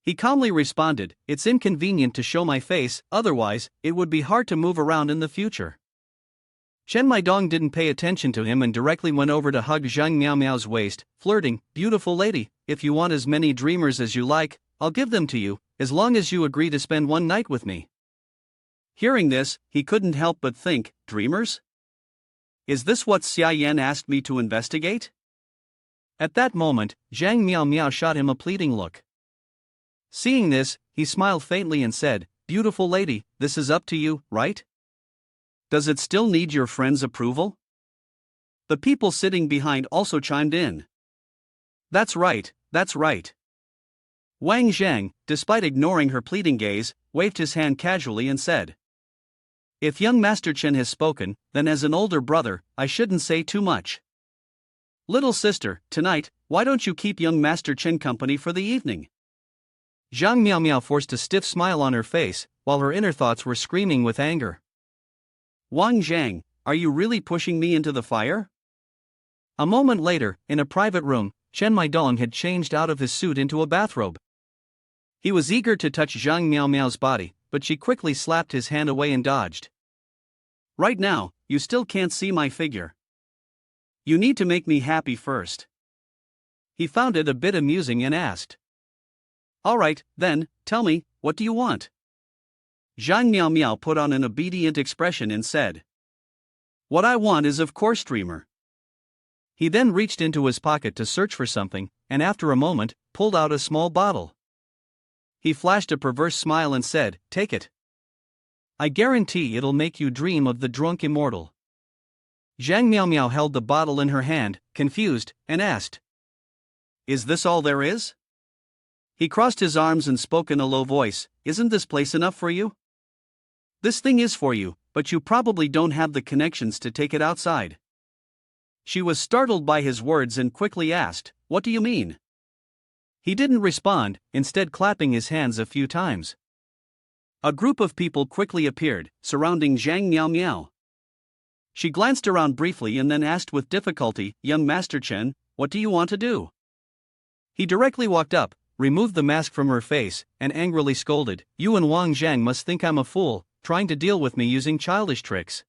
He calmly responded, It's inconvenient to show my face, otherwise, it would be hard to move around in the future. Chen Maidong didn't pay attention to him and directly went over to hug Zhang Miao Miao's waist, flirting, Beautiful lady, if you want as many dreamers as you like, I'll give them to you, as long as you agree to spend one night with me. Hearing this, he couldn't help but think, Dreamers? Is this what Xia Yan asked me to investigate? At that moment, Zhang Miao Miao shot him a pleading look. Seeing this, he smiled faintly and said, Beautiful lady, this is up to you, right? Does it still need your friend's approval? The people sitting behind also chimed in. That's right, that's right. Wang Zhang, despite ignoring her pleading gaze, waved his hand casually and said, If young Master Chen has spoken, then as an older brother, I shouldn't say too much. Little sister, tonight, why don't you keep young Master Chen company for the evening? Zhang Miao Miao forced a stiff smile on her face, while her inner thoughts were screaming with anger. Wang Zhang, are you really pushing me into the fire? A moment later, in a private room, Chen Maidong had changed out of his suit into a bathrobe. He was eager to touch Zhang Miao Miao's body, but she quickly slapped his hand away and dodged. Right now, you still can't see my figure. You need to make me happy first. He found it a bit amusing and asked. All right, then, tell me, what do you want? Zhang Miao Miao put on an obedient expression and said, What I want is of course Dreamer. He then reached into his pocket to search for something, and after a moment, pulled out a small bottle. He flashed a perverse smile and said, Take it. I guarantee it'll make you dream of the drunk immortal. Zhang Miao Miao held the bottle in her hand, confused, and asked, Is this all there is? He crossed his arms and spoke in a low voice. Isn't this place enough for you? This thing is for you, but you probably don't have the connections to take it outside. She was startled by his words and quickly asked, What do you mean? He didn't respond, instead clapping his hands a few times. A group of people quickly appeared, surrounding Zhang Miao Miao. She glanced around briefly and then asked with difficulty, Young Master Chen, what do you want to do? He directly walked up, removed the mask from her face, and angrily scolded, You and Wang Jang must think I'm a fool, trying to deal with me using childish tricks.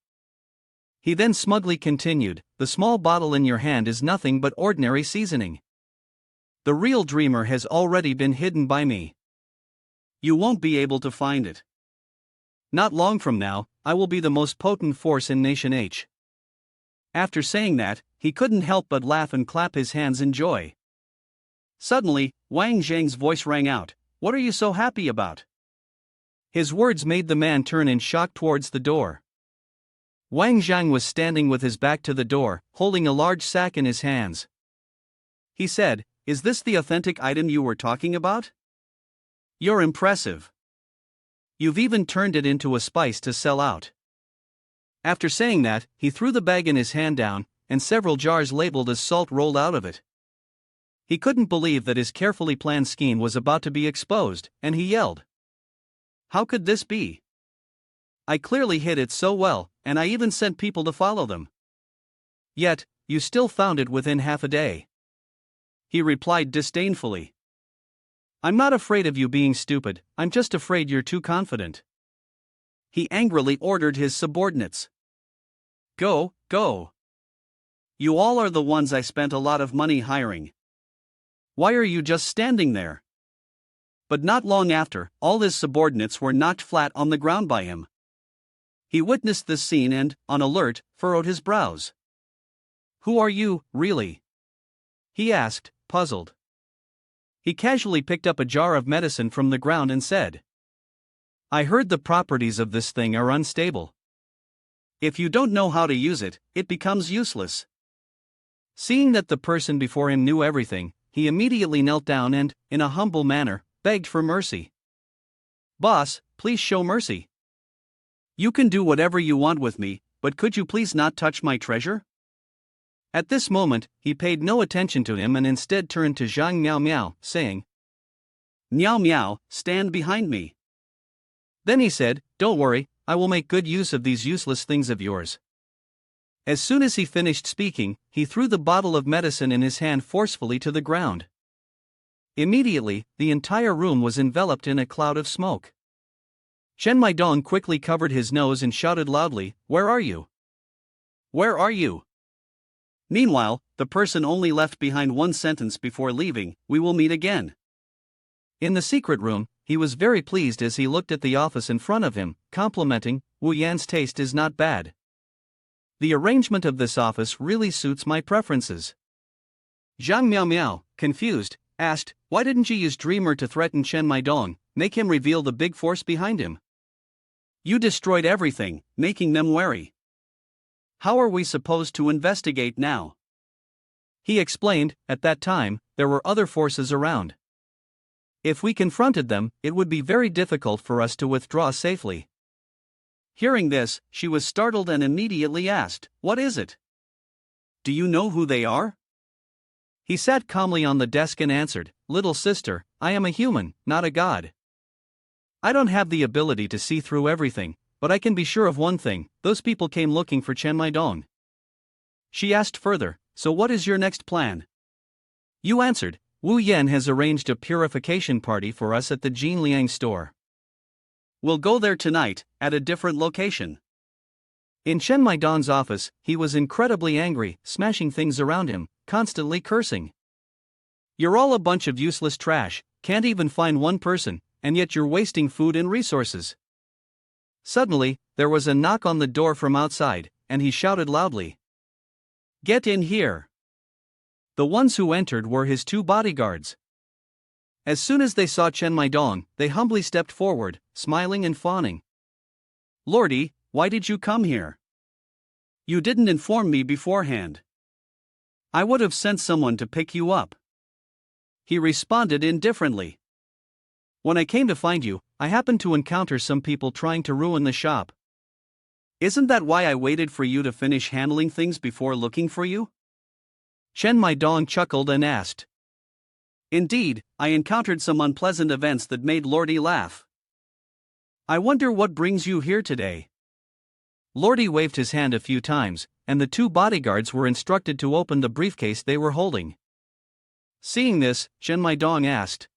He then smugly continued, The small bottle in your hand is nothing but ordinary seasoning. The real dreamer has already been hidden by me. You won't be able to find it. Not long from now, I will be the most potent force in Nation H. After saying that, he couldn't help but laugh and clap his hands in joy. Suddenly, Wang Zhang's voice rang out, What are you so happy about? His words made the man turn in shock towards the door. Wang Zhang was standing with his back to the door, holding a large sack in his hands. He said, Is this the authentic item you were talking about? You're impressive. You've even turned it into a spice to sell out. After saying that, he threw the bag in his hand down, and several jars labeled as salt rolled out of it. He couldn't believe that his carefully planned scheme was about to be exposed, and he yelled. How could this be? I clearly hid it so well, and I even sent people to follow them. Yet, you still found it within half a day. He replied disdainfully. I'm not afraid of you being stupid, I'm just afraid you're too confident. He angrily ordered his subordinates. Go, go. You all are the ones I spent a lot of money hiring. Why are you just standing there? But not long after, all his subordinates were knocked flat on the ground by him. He witnessed this scene and, on alert, furrowed his brows. Who are you, really? He asked, puzzled. He casually picked up a jar of medicine from the ground and said, I heard the properties of this thing are unstable. If you don't know how to use it, it becomes useless. Seeing that the person before him knew everything, he immediately knelt down and, in a humble manner, begged for mercy. Boss, please show mercy. You can do whatever you want with me, but could you please not touch my treasure? At this moment, he paid no attention to him and instead turned to Zhang Miao Miao, saying, Miao Miao, stand behind me. Then he said, Don't worry, I will make good use of these useless things of yours. As soon as he finished speaking, he threw the bottle of medicine in his hand forcefully to the ground. Immediately, the entire room was enveloped in a cloud of smoke. Chen Maidong quickly covered his nose and shouted loudly, Where are you? Where are you? Meanwhile, the person only left behind one sentence before leaving, We will meet again. In the secret room, he was very pleased as he looked at the office in front of him, complimenting, Wu Yan's taste is not bad. The arrangement of this office really suits my preferences. Zhang Miao Miao, confused, asked, Why didn't you use Dreamer to threaten Chen Maidong, make him reveal the big force behind him? You destroyed everything, making them wary. How are we supposed to investigate now? He explained, at that time, there were other forces around. If we confronted them, it would be very difficult for us to withdraw safely. Hearing this, she was startled and immediately asked, What is it? Do you know who they are? He sat calmly on the desk and answered, Little sister, I am a human, not a god. I don't have the ability to see through everything, but I can be sure of one thing, those people came looking for Chen Maidong. She asked further, So what is your next plan? You answered, Wu Yan has arranged a purification party for us at the Jin Liang store. We'll go there tonight, at a different location. In Chen Maidong's office, he was incredibly angry, smashing things around him, constantly cursing. You're all a bunch of useless trash, can't even find one person, and yet you're wasting food and resources. Suddenly, there was a knock on the door from outside, and he shouted loudly, Get in here. The ones who entered were his two bodyguards. As soon as they saw Chen Maidong, they humbly stepped forward, smiling and fawning. Lordy, why did you come here? You didn't inform me beforehand. I would have sent someone to pick you up. he responded indifferently. When I came to find you, I happened to encounter some people trying to ruin the shop. Isn't that why I waited for you to finish handling things before looking for you? Chen Maidong chuckled and asked. Indeed, I encountered some unpleasant events that made Lordy laugh. I wonder what brings you here today. Lordy waved his hand a few times, and the two bodyguards were instructed to open the briefcase they were holding. Seeing this, Chen Maidong asked,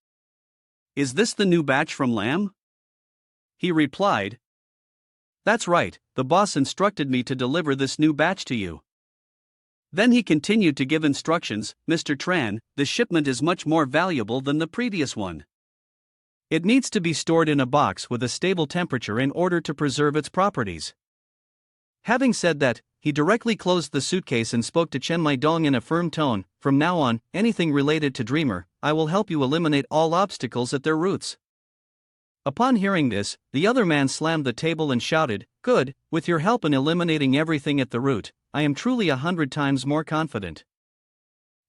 "Is this the new batch from Lam?" He replied, "That's right, the boss instructed me to deliver this new batch to you." Then he continued to give instructions, "Mr. Tran, the shipment is much more valuable than the previous one. It needs to be stored in a box with a stable temperature in order to preserve its properties." Having said that, he directly closed the suitcase and spoke to Chen Maidong in a firm tone, "From now on, anything related to Dreamer, I will help you eliminate all obstacles at their roots." Upon hearing this, the other man slammed the table and shouted, "Good, with your help in eliminating everything at the root, I am truly 100 times more confident."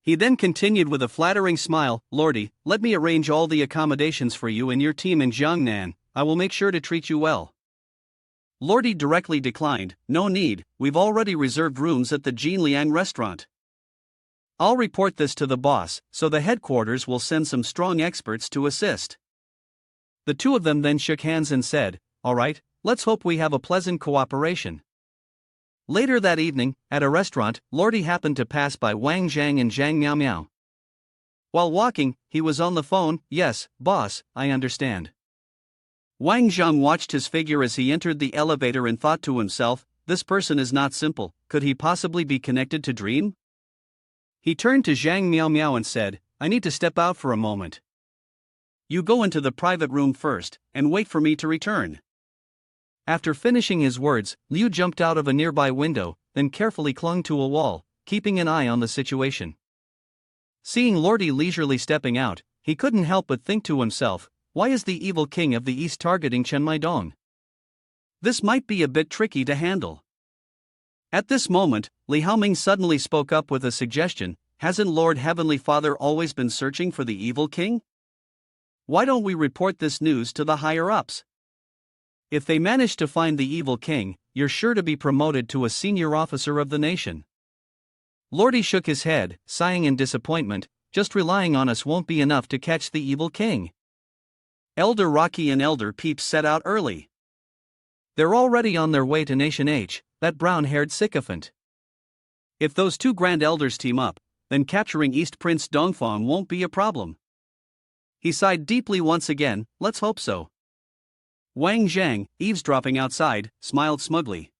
He then continued with a flattering smile, "Lordy, let me arrange all the accommodations for you and your team in Jiangnan, I will make sure to treat you well." Lordy directly declined, "No need, we've already reserved rooms at the Jinliang restaurant. I'll report this to the boss, so the headquarters will send some strong experts to assist." The two of them then shook hands and said, "All right, let's hope we have a pleasant cooperation." Later that evening, at a restaurant, Lordy happened to pass by Wang Jang and Zhang Miao Miao. While walking, he was on the phone. "Yes, boss, I understand." Wang Jang watched his figure as he entered the elevator and thought to himself, "This person is not simple, could he possibly be connected to Dream?" He turned to Zhang Miao Miao and said, "I need to step out for a moment. You go into the private room first, and wait for me to return." After finishing his words, Liu jumped out of a nearby window, then carefully clung to a wall, keeping an eye on the situation. Seeing Lordy leisurely stepping out, he couldn't help but think to himself, why is the evil king of the East targeting Chen Maidong? This might be a bit tricky to handle. At this moment, Li Haoming suddenly spoke up with a suggestion, "Hasn't Lord Heavenly Father always been searching for the evil king? Why don't we report this news to the higher-ups? If they manage to find the evil king, you're sure to be promoted to a senior officer of the nation." Lordy shook his head, sighing in disappointment, "Just relying on us won't be enough to catch the evil king." Elder Rocky and Elder Peeps set out early. They're already on their way to Nation H, that brown-haired sycophant. If those two grand elders team up, then capturing East Prince Dongfang won't be a problem. He sighed deeply once again, "Let's hope so." Wang Zhang, eavesdropping outside, smiled smugly.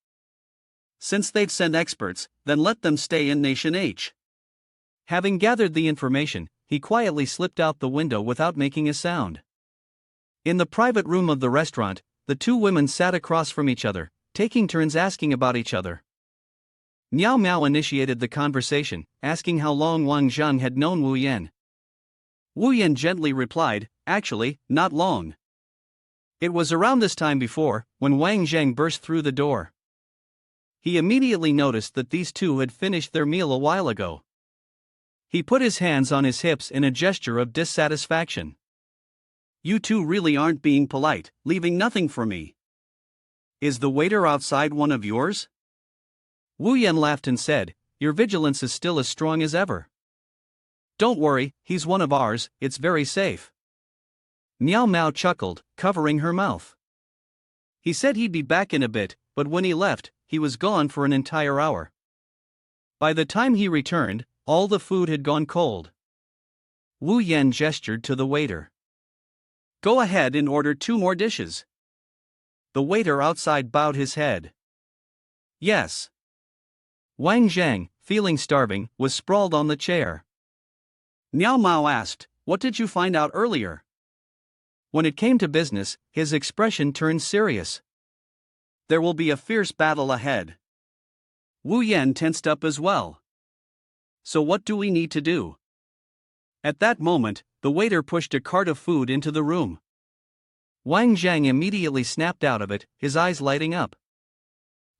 Since they've sent experts, then let them stay in Nation H. Having gathered the information, he quietly slipped out the window without making a sound. In the private room of the restaurant, the two women sat across from each other, taking turns asking about each other. Miao Miao initiated the conversation, asking how long Wang Jang had known Wu Yan. Wu Yan gently replied, "Actually, not long. It was around this time before, when Wang Zhang burst through the door." He immediately noticed that these two had finished their meal a while ago. He put his hands on his hips in a gesture of dissatisfaction. "You two really aren't being polite, leaving nothing for me. Is the waiter outside one of yours?" Wu Yan laughed and said, "Your vigilance is still as strong as ever." "Don't worry, he's one of ours, it's very safe." Miao Miao chuckled, covering her mouth. He said he'd be back in a bit, but when he left, he was gone for an entire hour. By the time he returned, all the food had gone cold. Wu Yan gestured to the waiter. "Go ahead and order 2 more dishes." The waiter outside bowed his head. "Yes." Wang Zhang, feeling starving, was sprawled on the chair. Miao Mao asked, "What did you find out earlier?" When it came to business, his expression turned serious. "There will be a fierce battle ahead." Wu Yan tensed up as well. "So what do we need to do?" At that moment, the waiter pushed a cart of food into the room. Wang Jang immediately snapped out of it, his eyes lighting up.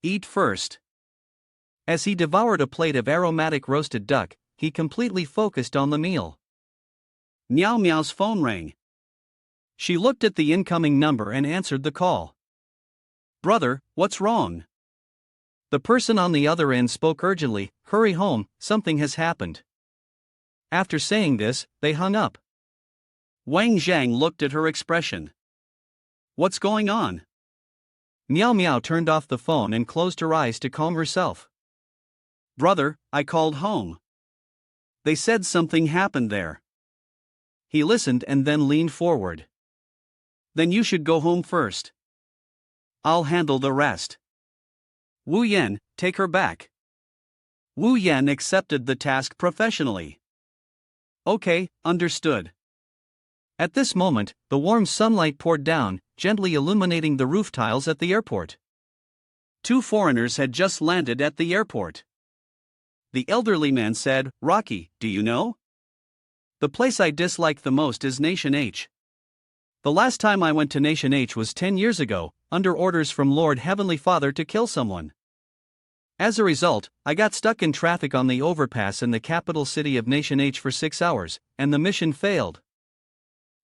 "Eat first." As he devoured a plate of aromatic roasted duck, he completely focused on the meal. Miao Miao's phone rang. She looked at the incoming number and answered the call. Brother, what's wrong? The person on the other end spoke urgently, hurry home, something has happened. After saying this, they hung up. Wang Jang looked at her expression. What's going on? Miao Miao turned off the phone and closed her eyes to calm herself. Brother, I called home. They said something happened there. He listened and then leaned forward. Then you should go home first. I'll handle the rest. Wu Yan, take her back. Wu Yan accepted the task professionally. Okay, understood. At this moment, the warm sunlight poured down, gently illuminating the roof tiles at the airport. 2 foreigners had just landed at the airport. The elderly man said, Rocky, do you know? The place I dislike the most is Nation H. The last time I went to Nation H was 10 years ago, under orders from Lord Heavenly Father to kill someone. As a result, I got stuck in traffic on the overpass in the capital city of Nation H for 6 hours, and the mission failed.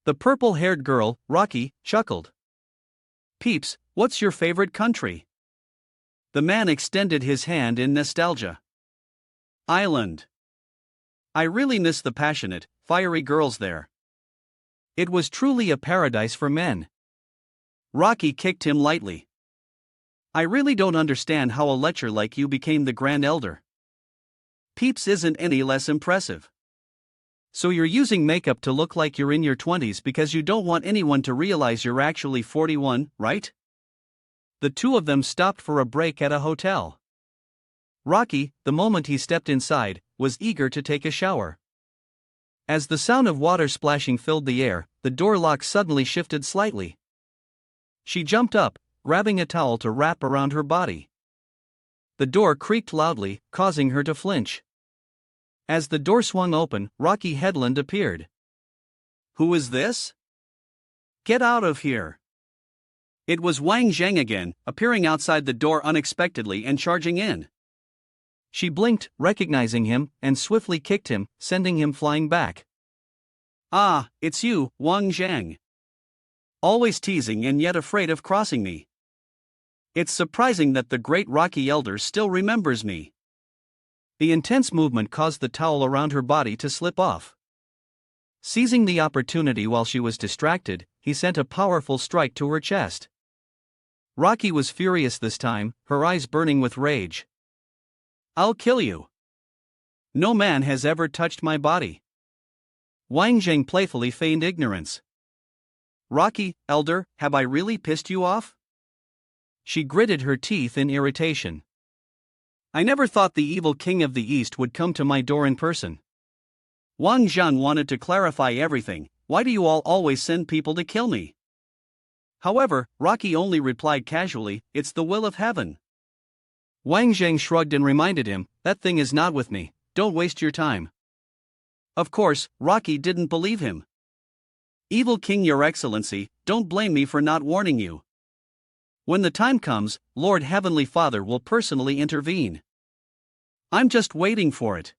The purple-haired girl, Rocky, chuckled. Peeps, what's your favorite country? The man extended his hand in nostalgia. Island. I really miss the passionate, fiery girls there. It was truly a paradise for men. Rocky kicked him lightly. I really don't understand how a lecher like you became the Grand Elder. Peeps isn't any less impressive. So you're using makeup to look like you're in your 20s because you don't want anyone to realize you're actually 41, right? The two of them stopped for a break at a hotel. Rocky, the moment he stepped inside, was eager to take a shower. As the sound of water splashing filled the air, the door lock suddenly shifted slightly. She jumped up, grabbing a towel to wrap around her body. The door creaked loudly, causing her to flinch. As the door swung open, Rocky Headland appeared. Who is this? Get out of here. It was Wang Jang again, appearing outside the door unexpectedly and charging in. She blinked, recognizing him, and swiftly kicked him, sending him flying back. Ah, it's you, Wang Jang. Always teasing and yet afraid of crossing me. It's surprising that the great Rocky Elder still remembers me. The intense movement caused the towel around her body to slip off. Seizing the opportunity while she was distracted, he sent a powerful strike to her chest. Rocky was furious this time, her eyes burning with rage. I'll kill you. No man has ever touched my body. Wang Jang playfully feigned ignorance. Rocky, Elder, have I really pissed you off? She gritted her teeth in irritation. I never thought the evil king of the East would come to my door in person. Wang Jang wanted to clarify everything. Why do you all always send people to kill me? However, Rocky only replied casually, it's the will of heaven. Wang Jang shrugged and reminded him, that thing is not with me, don't waste your time. Of course, Rocky didn't believe him. Evil King, Your Excellency, don't blame me for not warning you. When the time comes, Lord Heavenly Father will personally intervene. I'm just waiting for it.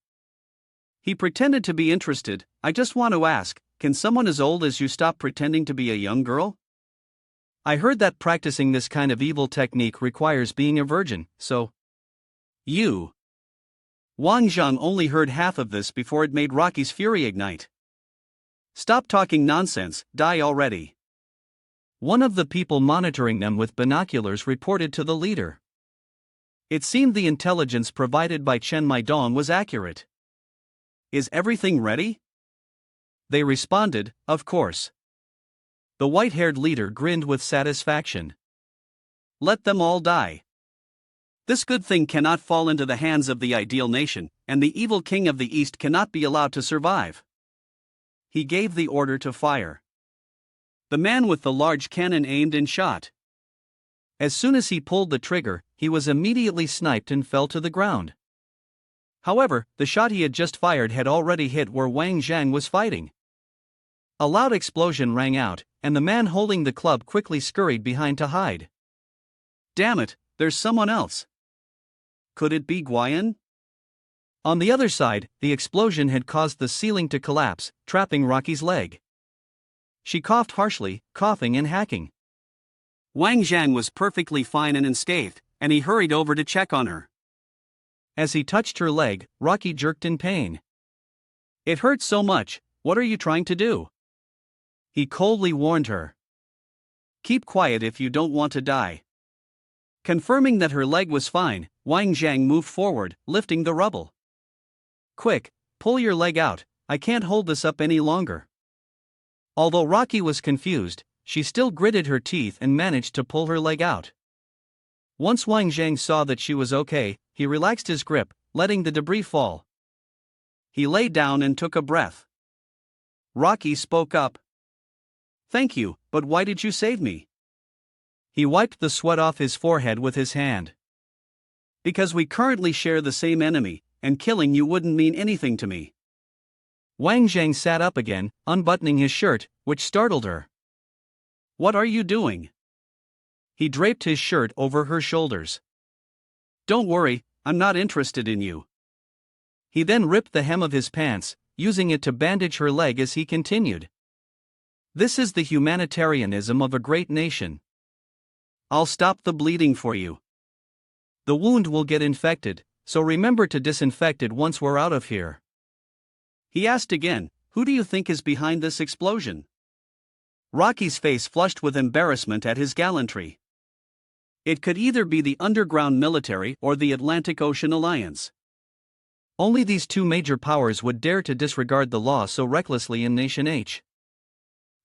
He pretended to be interested. I just want to ask, can someone as old as you stop pretending to be a young girl? I heard that practicing this kind of evil technique requires being a virgin, so... You. Wang Jang only heard half of this before it made Rocky's fury ignite. Stop talking nonsense, die already. One of the people monitoring them with binoculars reported to the leader. It seemed the intelligence provided by Chen Maidong was accurate. Is everything ready? They responded, of course. The white-haired leader grinned with satisfaction. Let them all die. This good thing cannot fall into the hands of the ideal nation, and the evil king of the East cannot be allowed to survive. He gave the order to fire. The man with the large cannon aimed and shot. As soon as he pulled the trigger, he was immediately sniped and fell to the ground. However, the shot he had just fired had already hit where Wang Jang was fighting. A loud explosion rang out, and the man holding the club quickly scurried behind to hide. Damn it, there's someone else. Could it be Guyan? On the other side, the explosion had caused the ceiling to collapse, trapping Rocky's leg. She coughed harshly, coughing and hacking. Wang Jang was perfectly fine and unscathed, and he hurried over to check on her. As he touched her leg, Rocky jerked in pain. "It hurts so much, what are you trying to do?" he coldly warned her. "Keep quiet if you don't want to die." Confirming that her leg was fine, Wang Jang moved forward, lifting the rubble. "Quick, pull your leg out, I can't hold this up any longer." Although Rocky was confused, she still gritted her teeth and managed to pull her leg out. Once Wang Jang saw that she was okay, he relaxed his grip, letting the debris fall. He lay down and took a breath. Rocky spoke up. "Thank you, but why did you save me?" He wiped the sweat off his forehead with his hand. "Because we currently share the same enemy, and killing you wouldn't mean anything to me." Wang Jang sat up again, unbuttoning his shirt, which startled her. "What are you doing?" He draped his shirt over her shoulders. "Don't worry, I'm not interested in you." He then ripped the hem of his pants, using it to bandage her leg as he continued. "This is the humanitarianism of a great nation. I'll stop the bleeding for you. The wound will get infected, so remember to disinfect it once we're out of here." He asked again, "Who do you think is behind this explosion?" Rocky's face flushed with embarrassment at his gallantry. It could either be the underground military or the Atlantic Ocean Alliance. Only these two major powers would dare to disregard the law so recklessly in Nation H.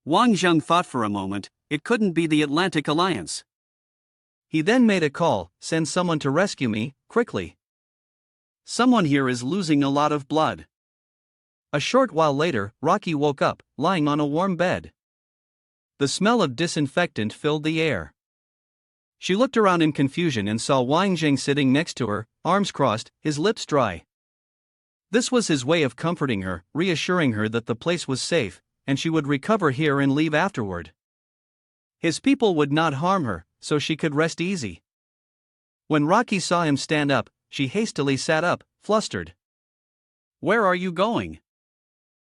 Wang Jang thought for a moment, it couldn't be the Atlantic Alliance. He then made a call, "Send someone to rescue me, quickly. Someone here is losing a lot of blood." A short while later, Rocky woke up, lying on a warm bed. The smell of disinfectant filled the air. She looked around in confusion and saw Wang Jing sitting next to her, arms crossed, his lips dry. This was his way of comforting her, reassuring her that the place was safe, and she would recover here and leave afterward. His people would not harm her, so she could rest easy. When Rocky saw him stand up, she hastily sat up, flustered. "Where are you going?"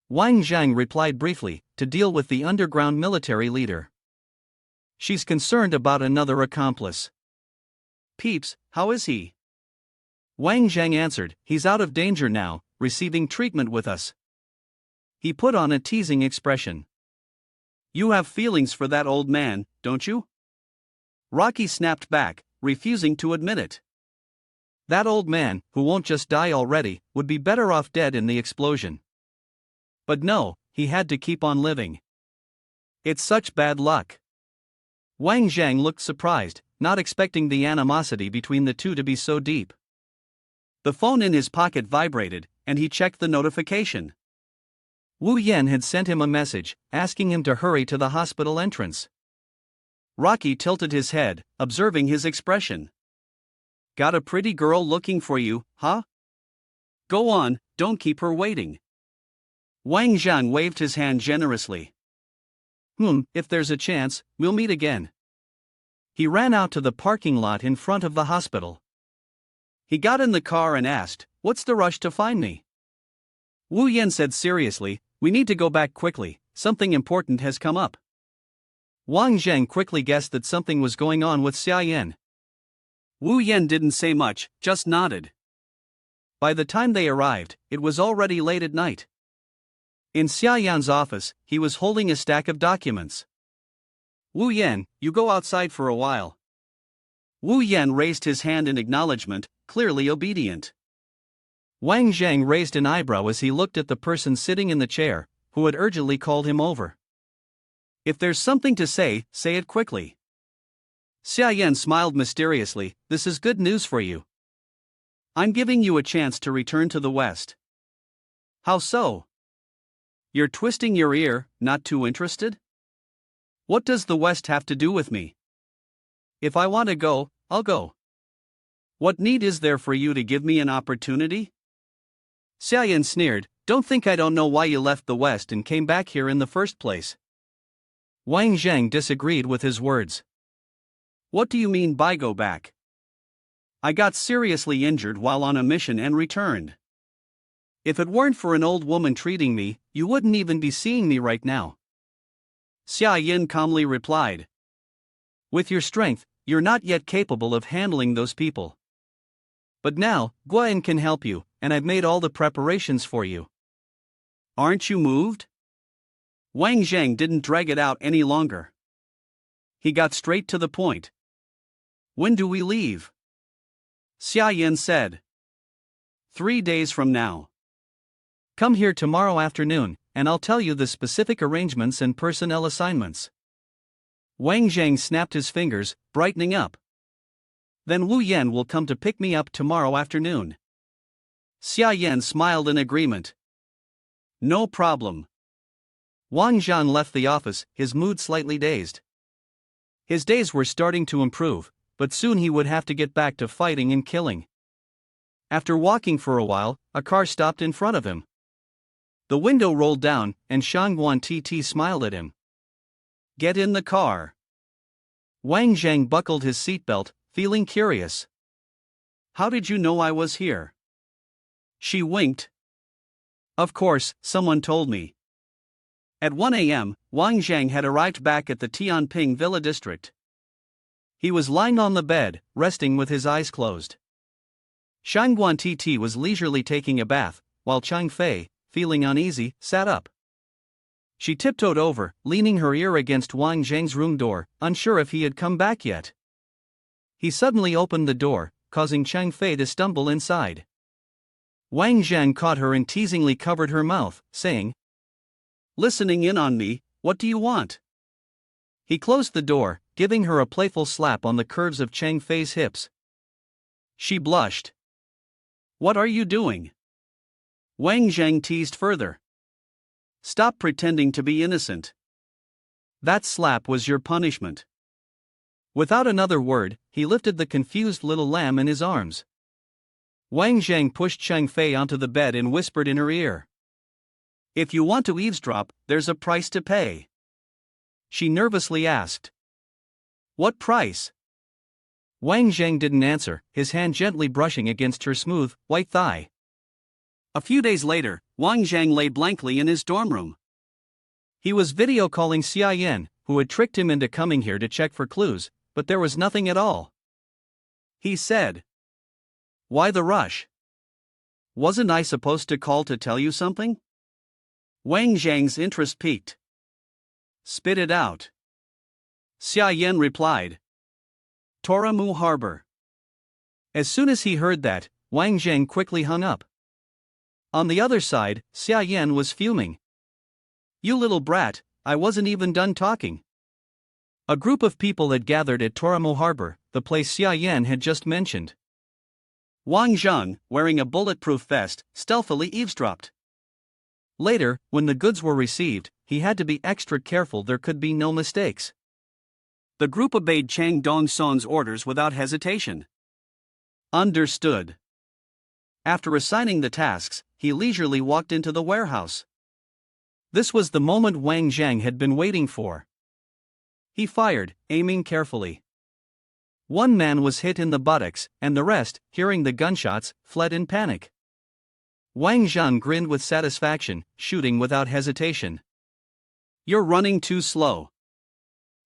Wang Jang replied briefly, "To deal with the underground military leader. She's concerned about another accomplice." "Peeps, how is he?" Wang Jang answered, "He's out of danger now, receiving treatment with us." He put on a teasing expression. "You have feelings for that old man, don't you?" Rocky snapped back, refusing to admit it. That old man, who won't just die already, would be better off dead in the explosion. But no, he had to keep on living. It's such bad luck. Wang Jang looked surprised, not expecting the animosity between the two to be so deep. The phone in his pocket vibrated, and he checked the notification. Wu Yan had sent him a message, asking him to hurry to the hospital entrance. Rocky tilted his head, observing his expression. "Got a pretty girl looking for you, huh? Go on, don't keep her waiting." Wang Zhang waved his hand generously. If there's a chance, we'll meet again." He ran out to the parking lot in front of the hospital. He got in the car and asked, "What's the rush to find me?" Wu Yan said seriously, "We need to go back quickly, something important has come up." Wang Zhang quickly guessed that something was going on with Xia Yan. Wu Yan didn't say much, just nodded. By the time they arrived, it was already late at night. In Xia Yan's office, he was holding a stack of documents. "Wu Yan, you go outside for a while." Wu Yan raised his hand in acknowledgement, clearly obedient. Wang Zhang raised an eyebrow as he looked at the person sitting in the chair, who had urgently called him over. "If there's something to say it quickly." Xia Yan smiled mysteriously, "This is good news for you. I'm giving you a chance to return to the West." "How so?" "You're twisting your ear, not too interested?" "What does the West have to do with me? If I want to go, I'll go. What need is there for you to give me an opportunity?" Xia Yan sneered, "Don't think I don't know why you left the West and came back here in the first place." Wang Zhang disagreed with his words. "What do you mean by go back?" "I got seriously injured while on a mission and returned. If it weren't for an old woman treating me, you wouldn't even be seeing me right now. Xia Yin calmly replied. With your strength, you're not yet capable of handling those people. But now, Guan can help you, and I've made all the preparations for you. Aren't you moved? Wang Jang didn't drag it out any longer. He got straight to the point. When do we leave? Xia Yin said. 3 days from now. Come here tomorrow afternoon, and I'll tell you the specific arrangements and personnel assignments. Wang Jang snapped his fingers, brightening up. Then Wu Yan will come to pick me up tomorrow afternoon. Xia Yan smiled in agreement. No problem. Wang Jang left the office, his mood slightly dazed. His days were starting to improve, but soon he would have to get back to fighting and killing. After walking for a while, a car stopped in front of him. The window rolled down, and Shan Wan Titi smiled at him. Get in the car. Wang Jang buckled his seatbelt, feeling curious. How did you know I was here? She winked. Of course, someone told me. At 1 a.m., Wang Jang had arrived back at the Tianping Villa district. He was lying on the bed, resting with his eyes closed. Shangguan Titi was leisurely taking a bath, while Chang Fei, feeling uneasy, sat up. She tiptoed over, leaning her ear against Wang Zhang's room door, unsure if he had come back yet. He suddenly opened the door, causing Chang Fei to stumble inside. Wang Zhang caught her and teasingly covered her mouth, saying, "Listening in on me, what do you want?" He closed the door, giving her a playful slap on the curves of Chang Fei's hips. She blushed. What are you doing? Wang Zhang teased further. Stop pretending to be innocent. That slap was your punishment. Without another word, he lifted the confused little lamb in his arms. Wang Zhang pushed Chang Fei onto the bed and whispered in her ear. If you want to eavesdrop, there's a price to pay. She nervously asked. What price? Wang Zhang didn't answer, his hand gently brushing against her smooth, white thigh. A few days later, Wang Zhang lay blankly in his dorm room. He was video calling Xia Yan, who had tricked him into coming here to check for clues, but there was nothing at all. He said, Why the rush? Wasn't I supposed to call to tell you something? Wang Zhang's interest peaked. Spit it out. Xia Yan replied. Toramu Harbor. As soon as he heard that, Wang Zhang quickly hung up. On the other side, Xia Yan was fuming. You little brat, I wasn't even done talking. A group of people had gathered at Toramu Harbor, the place Xia Yan had just mentioned. Wang Jang, wearing a bulletproof vest, stealthily eavesdropped. Later, when the goods were received, he had to be extra careful there could be no mistakes. The group obeyed Chang Dong-son's orders without hesitation. Understood. After assigning the tasks, he leisurely walked into the warehouse. This was the moment Wang Jang had been waiting for. He fired, aiming carefully. One man was hit in the buttocks, and the rest, hearing the gunshots, fled in panic. Wang Zhang grinned with satisfaction, shooting without hesitation. You're running too slow.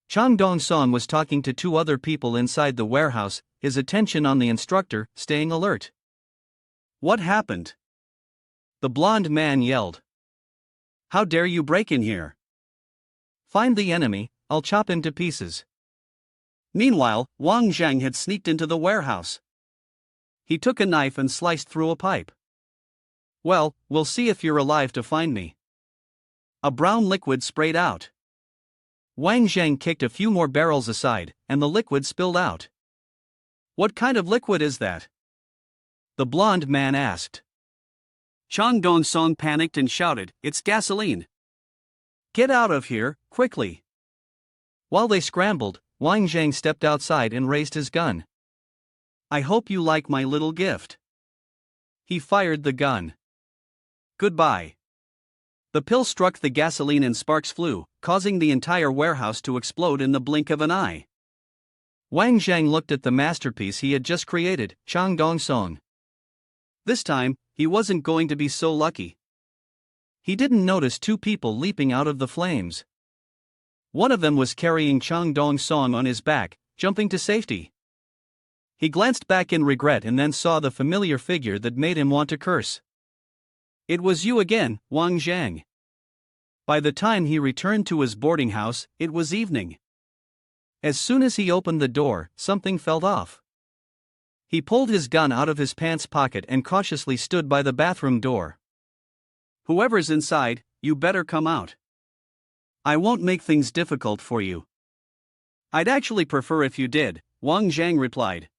Chang Dong-son was talking to two other people inside the warehouse, his attention on the instructor, staying alert. What happened? The blonde man yelled. How dare you break in here? Find the enemy, I'll chop him to pieces. Meanwhile, Wang Zhang had sneaked into the warehouse. He took a knife and sliced through a pipe. Well, we'll see if you're alive to find me. A brown liquid sprayed out. Wang Zhang kicked a few more barrels aside, and the liquid spilled out. What kind of liquid is that? The blonde man asked. Chang Dong-son panicked and shouted, It's gasoline. Get out of here, quickly. While they scrambled, Wang Zhang stepped outside and raised his gun. I hope you like my little gift. He fired the gun. Goodbye. The pill struck the gasoline and sparks flew, causing the entire warehouse to explode in the blink of an eye. Wang Zhang looked at the masterpiece he had just created, Chang Dong-son. this time, he wasn't going to be so lucky. He didn't notice two people leaping out of the flames. One of them was carrying Chang Dong-song on his back, jumping to safety. He glanced back in regret and then saw the familiar figure that made him want to curse. It was you again, Wang Jang. By the time he returned to his boarding house, it was evening. As soon as he opened the door, something felt off. He pulled his gun out of his pants pocket and cautiously stood by the bathroom door. Whoever's inside, you better come out. I won't make things difficult for you. I'd actually prefer if you did, Wang Jang replied.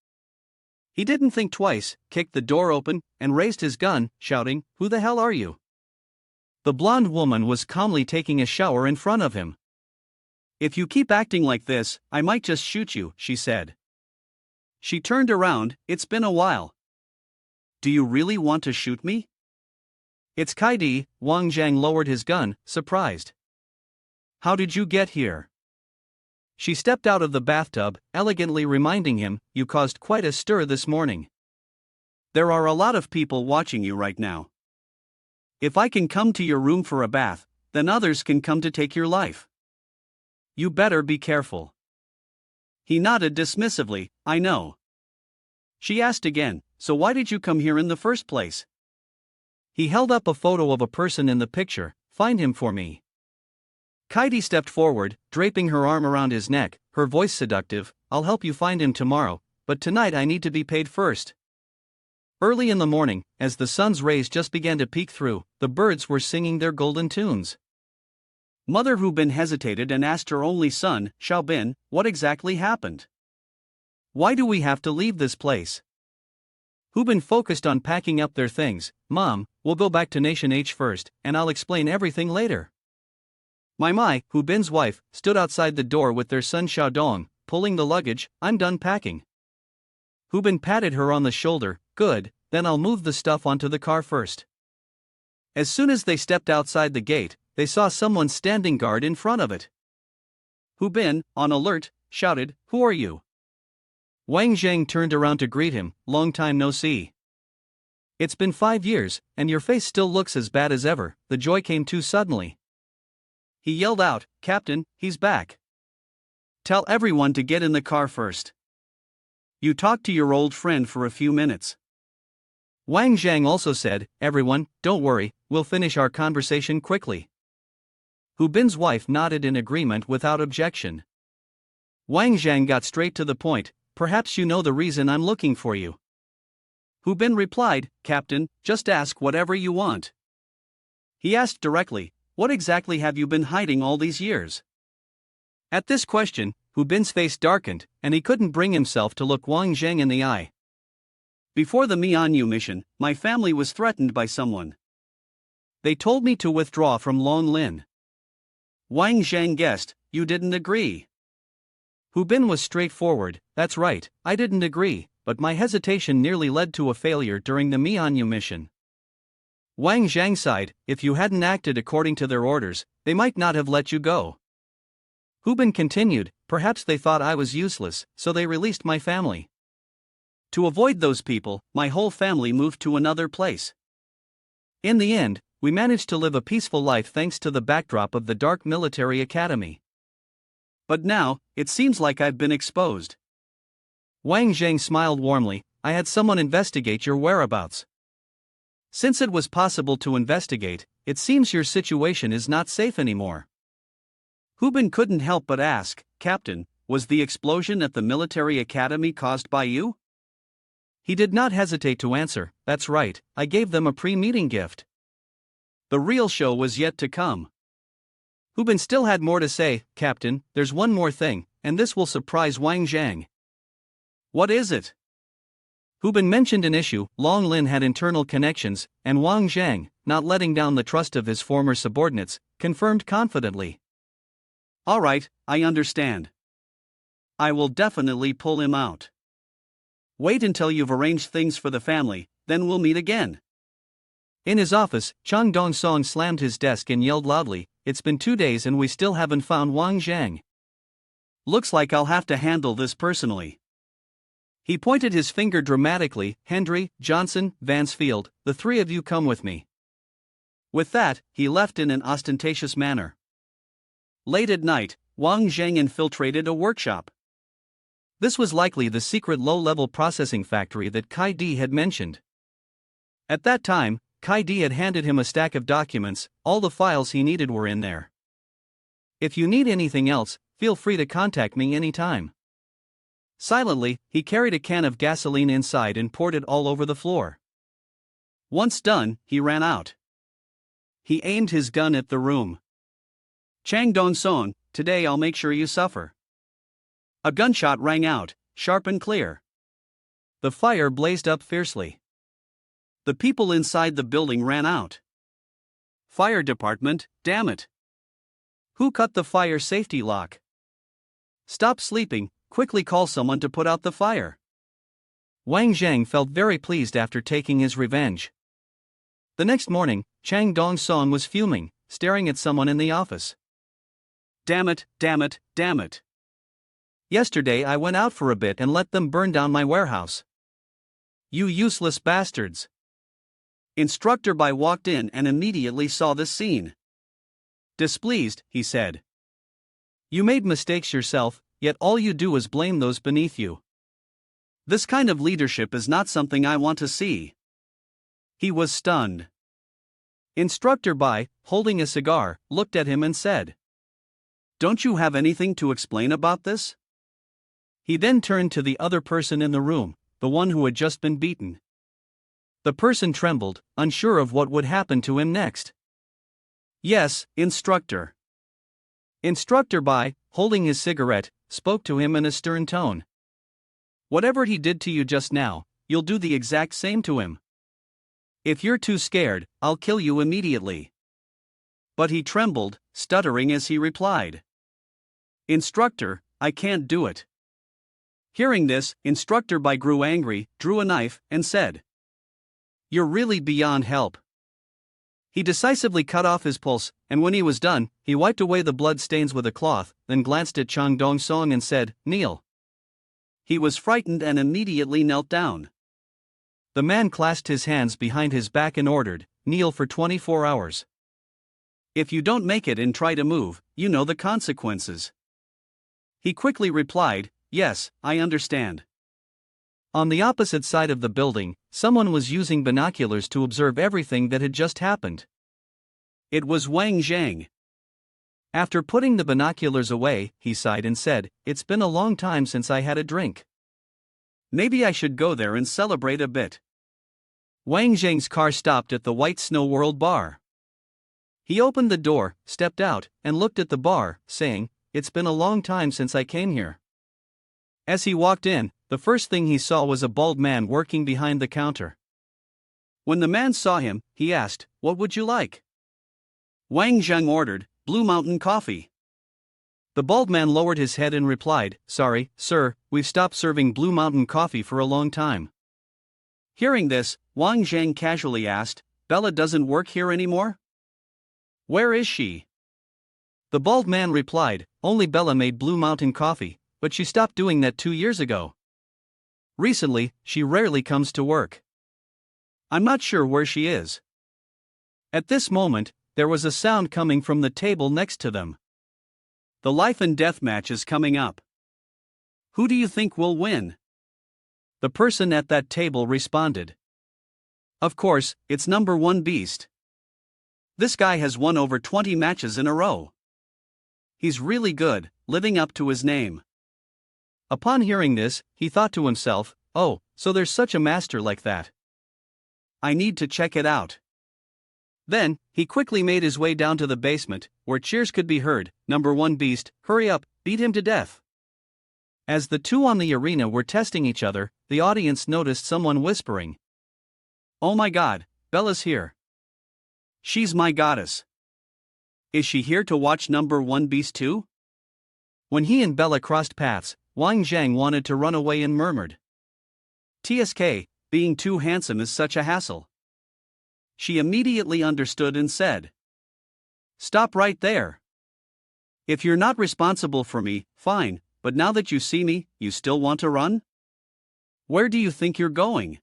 He didn't think twice, kicked the door open, and raised his gun, shouting, "Who the hell are you?" The blonde woman was calmly taking a shower in front of him. "If you keep acting like this, I might just shoot you," she said. She turned around. "It's been a while. Do you really want to shoot me?" "It's Kaidi." Wang Jang lowered his gun, surprised. "How did you get here?" She stepped out of the bathtub, elegantly reminding him, "You caused quite a stir this morning. There are a lot of people watching you right now. If I can come to your room for a bath, then others can come to take your life. You better be careful." He nodded dismissively. "I know." She asked again, "So why did you come here in the first place?" He held up a photo of a person in the picture. "Find him for me." Kaidi stepped forward, draping her arm around his neck, her voice seductive. "I'll help you find him tomorrow, but tonight I need to be paid first." Early in the morning, as the sun's rays just began to peek through, the birds were singing their golden tunes. Mother Hu Bin hesitated and asked her only son, Xiao Bin, "What exactly happened? Why do we have to leave this place?" Hu Bin focused on packing up their things. "Mom, we'll go back to Nation H first, and I'll explain everything later." My, Hu Bin's wife, stood outside the door with their son Xiaodong, pulling the luggage. "I'm done packing." Hu Bin patted her on the shoulder. "Good, then I'll move the stuff onto the car first." As soon as they stepped outside the gate, they saw someone standing guard in front of it. Hu Bin, on alert, shouted, "Who are you?" Wang Jang turned around to greet him. "Long time no see. It's been 5 years, and your face still looks as bad as ever." The joy came too suddenly. He yelled out, "Captain, he's back. Tell everyone to get in the car first. You talk to your old friend for a few minutes." Wang Jang also said, "Everyone, don't worry, we'll finish our conversation quickly." Hu Bin's wife nodded in agreement without objection. Wang Jang got straight to the point. "Perhaps you know the reason I'm looking for you." Hu Bin replied, "Captain, just ask whatever you want." He asked directly, "What exactly have you been hiding all these years?" At this question, Hu Bin's face darkened, and he couldn't bring himself to look Wang Jang in the eye. "Before the Mianyu mission, my family was threatened by someone. They told me to withdraw from Long Lin." Wang Zhang guessed, "You didn't agree." Hu Bin was straightforward. "That's right, I didn't agree, but my hesitation nearly led to a failure during the Mianyu mission." Wang Zhang sighed. "If you hadn't acted according to their orders, they might not have let you go." Hu Bin continued, "Perhaps they thought I was useless, so they released my family. To avoid those people, my whole family moved to another place. In the end, we managed to live a peaceful life thanks to the backdrop of the dark military academy. But now, it seems like I've been exposed." Wang Zhang smiled warmly. "I had someone investigate your whereabouts. Since it was possible to investigate, it seems your situation is not safe anymore." Hu Bin couldn't help but ask, "Captain, was the explosion at the military academy caused by you?" He did not hesitate to answer, "That's right, I gave them a pre-meeting gift." The real show was yet to come. Hu Bin still had more to say. "Captain, there's one more thing, and this will surprise Wang Zhang." "What is it?" Hu Bin mentioned an issue. Long Lin had internal connections, and Wang Zhang, not letting down the trust of his former subordinates, confirmed confidently. "All right, I understand. I will definitely pull him out. Wait until you've arranged things for the family, then we'll meet again." In his office, Chang Dong-song slammed his desk and yelled loudly, "It's been 2 days and we still haven't found Wang Zhang. Looks like I'll have to handle this personally." He pointed his finger dramatically. Hendry, Johnson, Vansfield, the three of you come with me. With that, he left in an ostentatious manner. Late at night, Wang Jang infiltrated a workshop. This was likely the secret low-level processing factory that Kai Di had mentioned. At that time, Kai Di had handed him a stack of documents. All the files he needed were in there. If you need anything else, feel free to contact me anytime. Silently, he carried a can of gasoline inside and poured it all over the floor. Once done, he ran out. He aimed his gun at the room. Chang Dong-song, today I'll make sure you suffer. A gunshot rang out, sharp and clear. The fire blazed up fiercely. The people inside the building ran out. Fire department, damn it. Who cut the fire safety lock? Stop sleeping, quickly call someone to put out the fire. Wang Jang felt very pleased after taking his revenge. The next morning, Chang Dong-song was fuming, staring at someone in the office. Damn it, damn it, damn it. Yesterday I went out for a bit and let them burn down my warehouse. You useless bastards. Instructor Bai walked in and immediately saw this scene. Displeased, he said. You made mistakes yourself, yet all you do is blame those beneath you. This kind of leadership is not something I want to see. He was stunned. Instructor Bai, holding a cigar, looked at him and said, Don't you have anything to explain about this? He then turned to the other person in the room, the one who had just been beaten. The person trembled, unsure of what would happen to him next. Yes, instructor. Instructor Bai, holding his cigarette, spoke to him in a stern tone. Whatever he did to you just now, you'll do the exact same to him. If you're too scared, I'll kill you immediately. But he trembled, stuttering as he replied. Instructor, I can't do it. Hearing this, Instructor Bai grew angry, drew a knife, and said, You're really beyond help. He decisively cut off his pulse, and when he was done, he wiped away the blood stains with a cloth, then glanced at Chang Dong-song and said, Kneel. He was frightened and immediately knelt down. The man clasped his hands behind his back and ordered, Kneel for 24 hours. If you don't make it and try to move, you know the consequences. He quickly replied, Yes, I understand. On the opposite side of the building, someone was using binoculars to observe everything that had just happened. It was Wang Jang. After putting the binoculars away, he sighed and said, It's been a long time since I had a drink. Maybe I should go there and celebrate a bit. Wang Zhang's car stopped at the White Snow World bar. He opened the door, stepped out, and looked at the bar, saying, It's been a long time since I came here. As he walked in, the first thing he saw was a bald man working behind the counter. When the man saw him, he asked, What would you like? Wang Zhang ordered, Blue Mountain coffee. The bald man lowered his head and replied, Sorry, sir, we've stopped serving Blue Mountain coffee for a long time. Hearing this, Wang Zhang casually asked, Bella doesn't work here anymore? Where is she? The bald man replied, Only Bella made Blue Mountain coffee, but she stopped doing that 2 years ago. Recently, she rarely comes to work. I'm not sure where she is. At this moment, there was a sound coming from the table next to them. The life and death match is coming up. Who do you think will win? The person at that table responded. Of course, it's number 1 Beast. This guy has won over 20 matches in a row. He's really good, living up to his name. Upon hearing this, he thought to himself, Oh, so there's such a master like that. I need to check it out. Then, he quickly made his way down to the basement, where cheers could be heard. Number 1 Beast, hurry up, beat him to death. As the two on the arena were testing each other, the audience noticed someone whispering. Oh my god, Bella's here. She's my goddess. Is she here to watch number 1 Beast too? When he and Bella crossed paths, Wang Jang wanted to run away and murmured. TSK, being too handsome is such a hassle. She immediately understood and said. Stop right there. If you're not responsible for me, fine, but now that you see me, you still want to run? Where do you think you're going?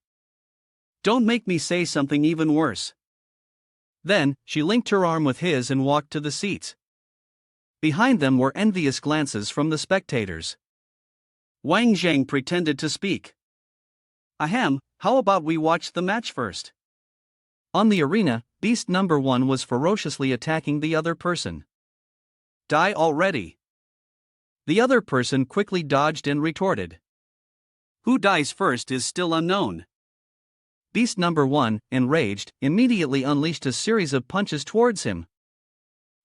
Don't make me say something even worse. Then, she linked her arm with his and walked to the seats. Behind them were envious glances from the spectators. Wang Jang pretended to speak. Ahem, how about we watch the match first? On the arena, Beast number 1 was ferociously attacking the other person. Die already. The other person quickly dodged and retorted. Who dies first is still unknown. Beast number 1, enraged, immediately unleashed a series of punches towards him.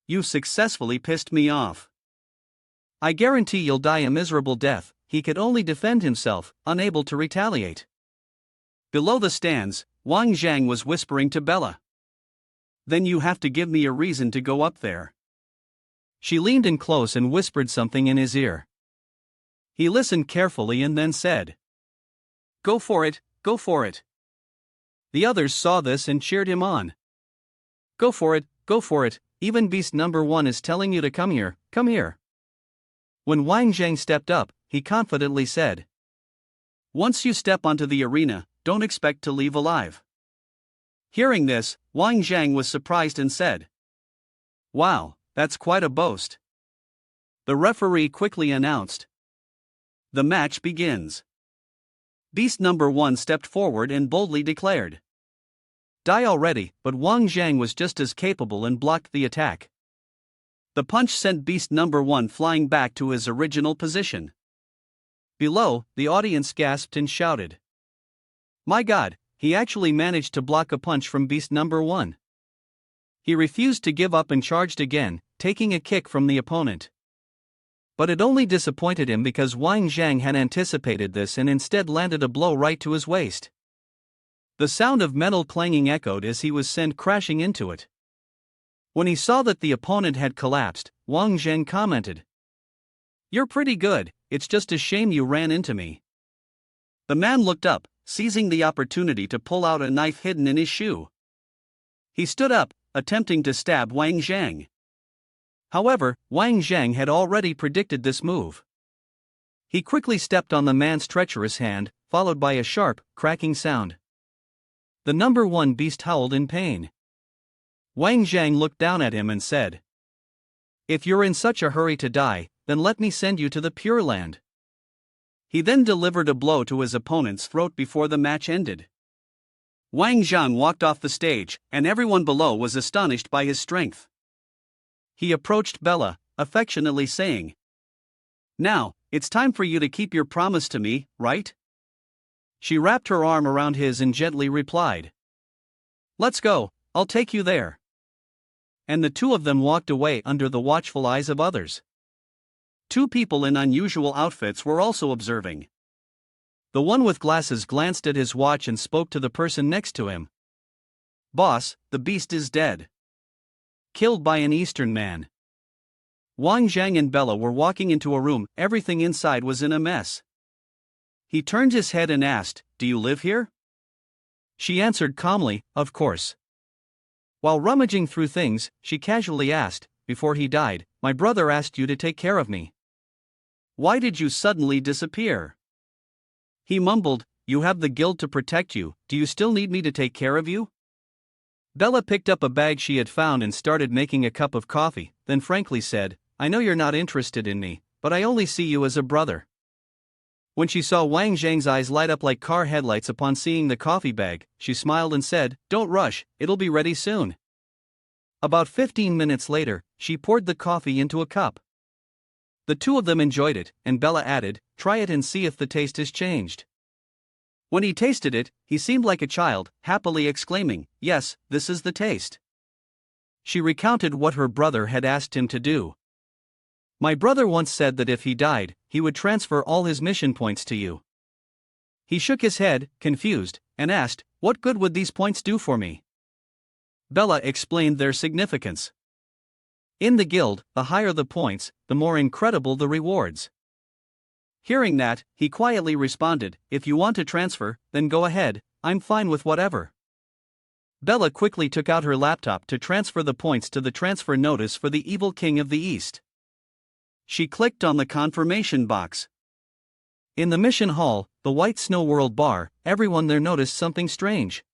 You successfully pissed me off. I guarantee you'll die a miserable death. He could only defend himself, unable to retaliate. Below the stands, Wang Jang was whispering to Bella. Then you have to give me a reason to go up there. She leaned in close and whispered something in his ear. He listened carefully and then said, Go for it, go for it. The others saw this and cheered him on. Go for it, even Beast number 1 is telling you to come here, come here. When Wang Jang stepped up, he confidently said, Once you step onto the arena, don't expect to leave alive. Hearing this, Wang Jang was surprised and said, Wow, that's quite a boast. The referee quickly announced, The match begins. Beast number 1 stepped forward and boldly declared, Die already, but Wang Jang was just as capable and blocked the attack. The punch sent Beast number 1 flying back to his original position. Below, the audience gasped and shouted, My God, he actually managed to block a punch from Beast number 1. He refused to give up and charged again, taking a kick from the opponent. But it only disappointed him because Wang Jang had anticipated this and instead landed a blow right to his waist. The sound of metal clanging echoed as he was sent crashing into it. When he saw that the opponent had collapsed, Wang Jang commented, You're pretty good, it's just a shame you ran into me. The man looked up, seizing the opportunity to pull out a knife hidden in his shoe. He stood up, attempting to stab Wang Jang. However, Wang Jang had already predicted this move. He quickly stepped on the man's treacherous hand, followed by a sharp, cracking sound. The number 1 beast howled in pain. Wang Jang looked down at him and said, If you're in such a hurry to die, then let me send you to the Pure Land. He then delivered a blow to his opponent's throat before the match ended. Wang Jang walked off the stage, and everyone below was astonished by his strength. He approached Bella, affectionately saying, Now, it's time for you to keep your promise to me, right? She wrapped her arm around his and gently replied, Let's go, I'll take you there. And the two of them walked away under the watchful eyes of others. 2 people in unusual outfits were also observing. The one with glasses glanced at his watch and spoke to the person next to him. Boss, the beast is dead. Killed by an Eastern man. Wang Jang and Bella were walking into a room, everything inside was in a mess. He turned his head and asked, Do you live here? She answered calmly, Of course. While rummaging through things, she casually asked, Before he died, my brother asked you to take care of me. Why did you suddenly disappear? He mumbled, You have the guild to protect you, do you still need me to take care of you? Bella picked up a bag she had found and started making a cup of coffee, then frankly said, I know you're not interested in me, but I only see you as a brother. When she saw Wang Zhang's eyes light up like car headlights upon seeing the coffee bag, she smiled and said, Don't rush, it'll be ready soon. About 15 minutes later, she poured the coffee into a cup. The two of them enjoyed it, and Bella added, Try it and see if the taste has changed. When he tasted it, he seemed like a child, happily exclaiming, Yes, this is the taste. She recounted what her brother had asked him to do. My brother once said that if he died, he would transfer all his mission points to you. He shook his head, confused, and asked, What good would these points do for me? Bella explained their significance. In the guild, the higher the points, the more incredible the rewards. Hearing that, he quietly responded, If you want to transfer, then go ahead, I'm fine with whatever. Bella quickly took out her laptop to transfer the points to the transfer notice for the evil king of the East. She clicked on the confirmation box. In the mission hall, the White Snow World bar, everyone there noticed something strange.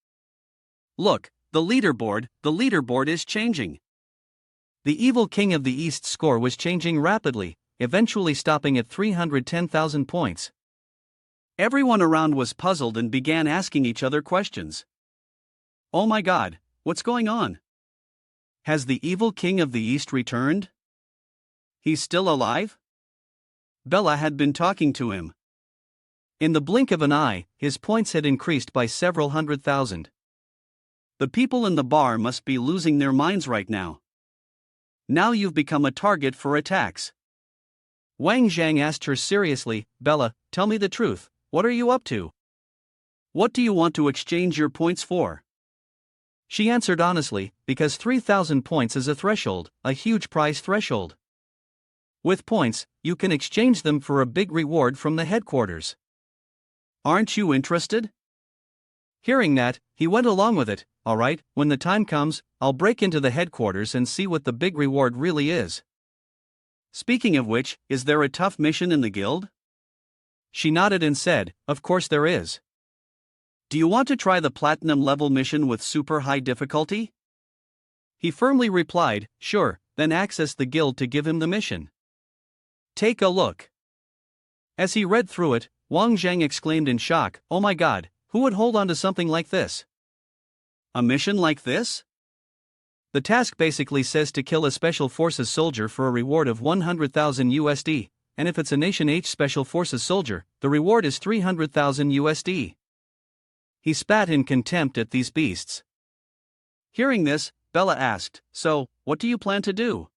Look, the leaderboard is changing. The evil king of the East's score was changing rapidly, eventually stopping at 310,000 points. Everyone around was puzzled and began asking each other questions. Oh my god, what's going on? Has the evil king of the East returned? He's still alive? Bella had been talking to him. In the blink of an eye, his points had increased by several 100,000. The people in the bar must be losing their minds right now. Now you've become a target for attacks. Wang Jang asked her seriously, Bella, tell me the truth, what are you up to? What do you want to exchange your points for? She answered honestly, because 3,000 points is a threshold, a huge price threshold. With points, you can exchange them for a big reward from the headquarters. Aren't you interested? Hearing that, he went along with it. Alright, when the time comes, I'll break into the headquarters and see what the big reward really is. Speaking of which, is there a tough mission in the guild? She nodded and said, of course there is. Do you want to try the platinum level mission with super high difficulty? He firmly replied, sure, then access the guild to give him the mission. Take a look. As he read through it, Wang Jang exclaimed in shock, oh my god, who would hold on to something like this? A mission like this? The task basically says to kill a Special Forces soldier for a reward of 100,000 USD, and if it's a Nation H Special Forces soldier, the reward is 300,000 USD. He spat in contempt at these beasts. Hearing this, Bella asked, so, what do you plan to do?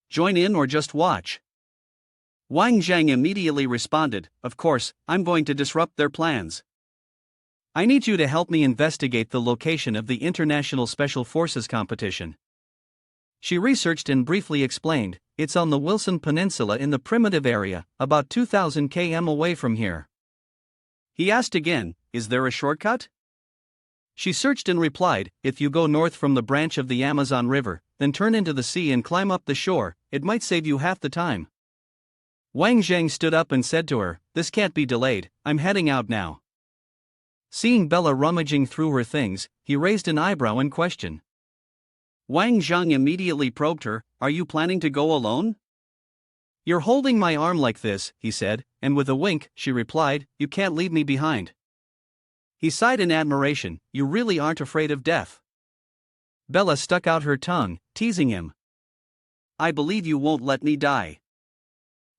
Join in or just watch? Wang Jang immediately responded, of course, I'm going to disrupt their plans. I need you to help me investigate the location of the International Special Forces competition. She researched and briefly explained, it's on the Wilson Peninsula in the primitive area, about 2,000 km away from here. He asked again, is there a shortcut? She searched and replied, if you go north from the branch of the Amazon River, then turn into the sea and climb up the shore, it might save you half the time. Wang Jang stood up and said to her, this can't be delayed, I'm heading out now. Seeing Bella rummaging through her things, he raised an eyebrow in question. Wang Jang immediately probed her, are you planning to go alone? You're holding my arm like this, he said, and with a wink, she replied, you can't leave me behind. He sighed in admiration, you really aren't afraid of death. Bella stuck out her tongue, teasing him. I believe you won't let me die.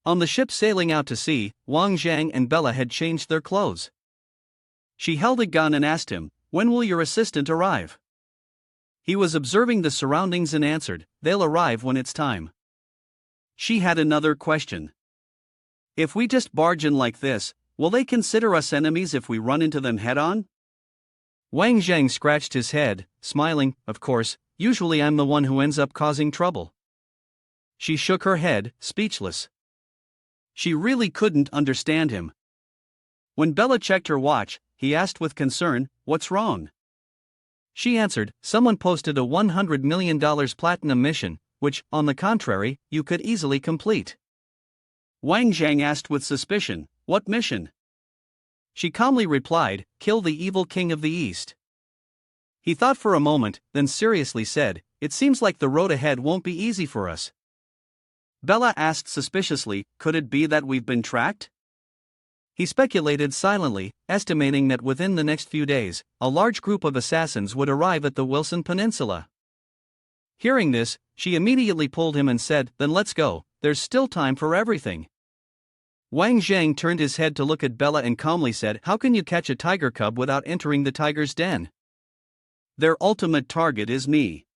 On the ship sailing out to sea, Wang Jang and Bella had changed their clothes. She held a gun and asked him, when will your assistant arrive? He was observing the surroundings and answered, they'll arrive when it's time. She had another question. If we just barge in like this, will they consider us enemies if we run into them head-on? Wang Jang scratched his head, smiling, of course, usually I'm the one who ends up causing trouble. She shook her head, speechless. She really couldn't understand him. When Bella checked her watch, he asked with concern, what's wrong? She answered, someone posted a $100 million platinum mission, which, on the contrary, you could easily complete. Wang Jang asked with suspicion, what mission? She calmly replied, kill the evil king of the East. He thought for a moment, then seriously said, it seems like the road ahead won't be easy for us. Bella asked suspiciously, could it be that we've been tracked? He speculated silently, estimating that within the next few days, a large group of assassins would arrive at the Wilson Peninsula. Hearing this, she immediately pulled him and said, then let's go, there's still time for everything. Wang Jang turned his head to look at Bella and calmly said, how can you catch a tiger cub without entering the tiger's den? Their ultimate target is me.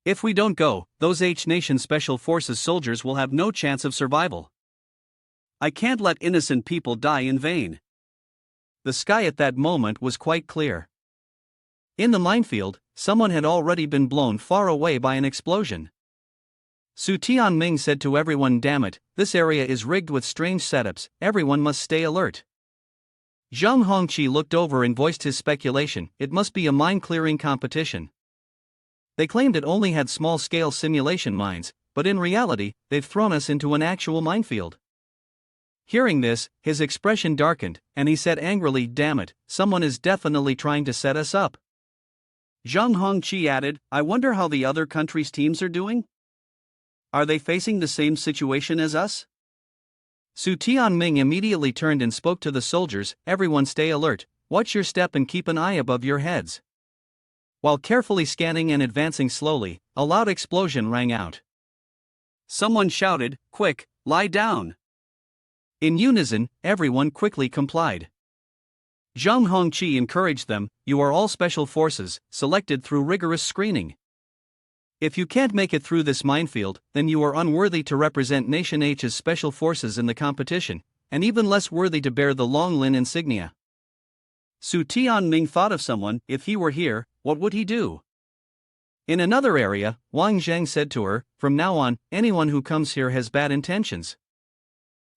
If we don't go, those H-Nation Special Forces soldiers will have no chance of survival. I can't let innocent people die in vain. The sky at that moment was quite clear. In the minefield, someone had already been blown far away by an explosion. Su Tianming said to everyone, damn it, this area is rigged with strange setups, everyone must stay alert. Zhang Hongqi looked over and voiced his speculation, it must be a mine-clearing competition. They claimed it only had small-scale simulation mines, but in reality, they've thrown us into an actual minefield. Hearing this, his expression darkened, and he said angrily, "Damn it, someone is definitely trying to set us up." Zhang Hongqi added, "I wonder how the other countries' teams are doing? Are they facing the same situation as us?" Su Tianming immediately turned and spoke to the soldiers, "Everyone stay alert, watch your step and keep an eye above your heads." While carefully scanning and advancing slowly, a loud explosion rang out. Someone shouted, "Quick, lie down." In unison, everyone quickly complied. Zhang Hongqi encouraged them, "You are all special forces, selected through rigorous screening. If you can't make it through this minefield, then you are unworthy to represent Nation H's special forces in the competition, and even less worthy to bear the long Lin insignia." Su Tianming thought of someone. If he were here, what would he do? In another area, Wang Jang said to her, "From now on, anyone who comes here has bad intentions."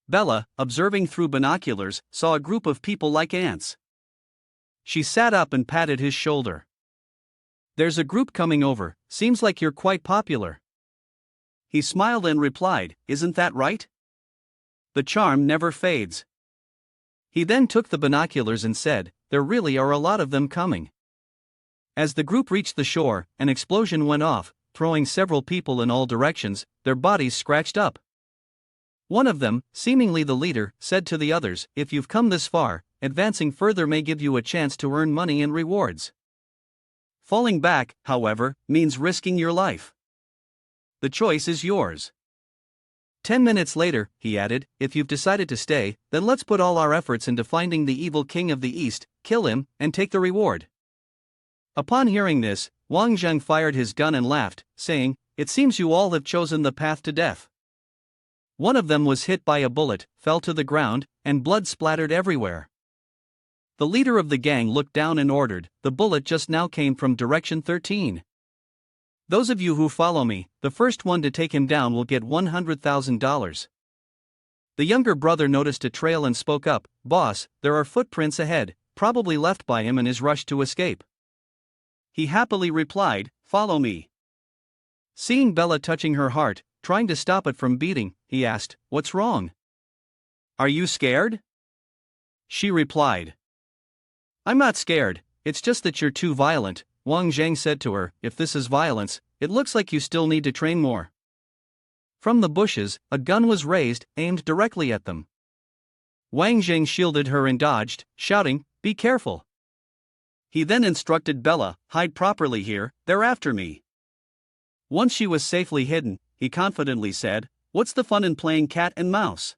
Bella, observing through binoculars, saw a group of people like ants. She sat up and patted his shoulder. "There's a group coming over, seems like you're quite popular." He smiled and replied, "Isn't that right? The charm never fades." He then took the binoculars and said, "There really are a lot of them coming." As the group reached the shore, an explosion went off, throwing several people in all directions, their bodies scratched up. One of them, seemingly the leader, said to the others, "If you've come this far, advancing further may give you a chance to earn money and rewards. Falling back, however, means risking your life. The choice is yours." 10 minutes later, he added, "If you've decided to stay, then let's put all our efforts into finding the evil king of the East, kill him, and take the reward." Upon hearing this, Wang Jang fired his gun and laughed, saying, "It seems you all have chosen the path to death." One of them was hit by a bullet, fell to the ground, and blood splattered everywhere. The leader of the gang looked down and ordered, "The bullet just now came from direction 13. Those of you who follow me, the first one to take him down will get $100,000. The younger brother noticed a trail and spoke up, "Boss, there are footprints ahead, probably left by him in his rush to escape." He happily replied, "Follow me." Seeing Bella touching her heart, trying to stop it from beating, he asked, "What's wrong? Are you scared?" She replied, "I'm not scared, it's just that you're too violent." Wang Jang said to her, "If this is violence, it looks like you still need to train more." From the bushes, a gun was raised, aimed directly at them. Wang Jang shielded her and dodged, shouting, "Be careful." He then instructed Bella, "Hide properly here, they're after me." Once she was safely hidden, he confidently said, "What's the fun in playing cat and mouse?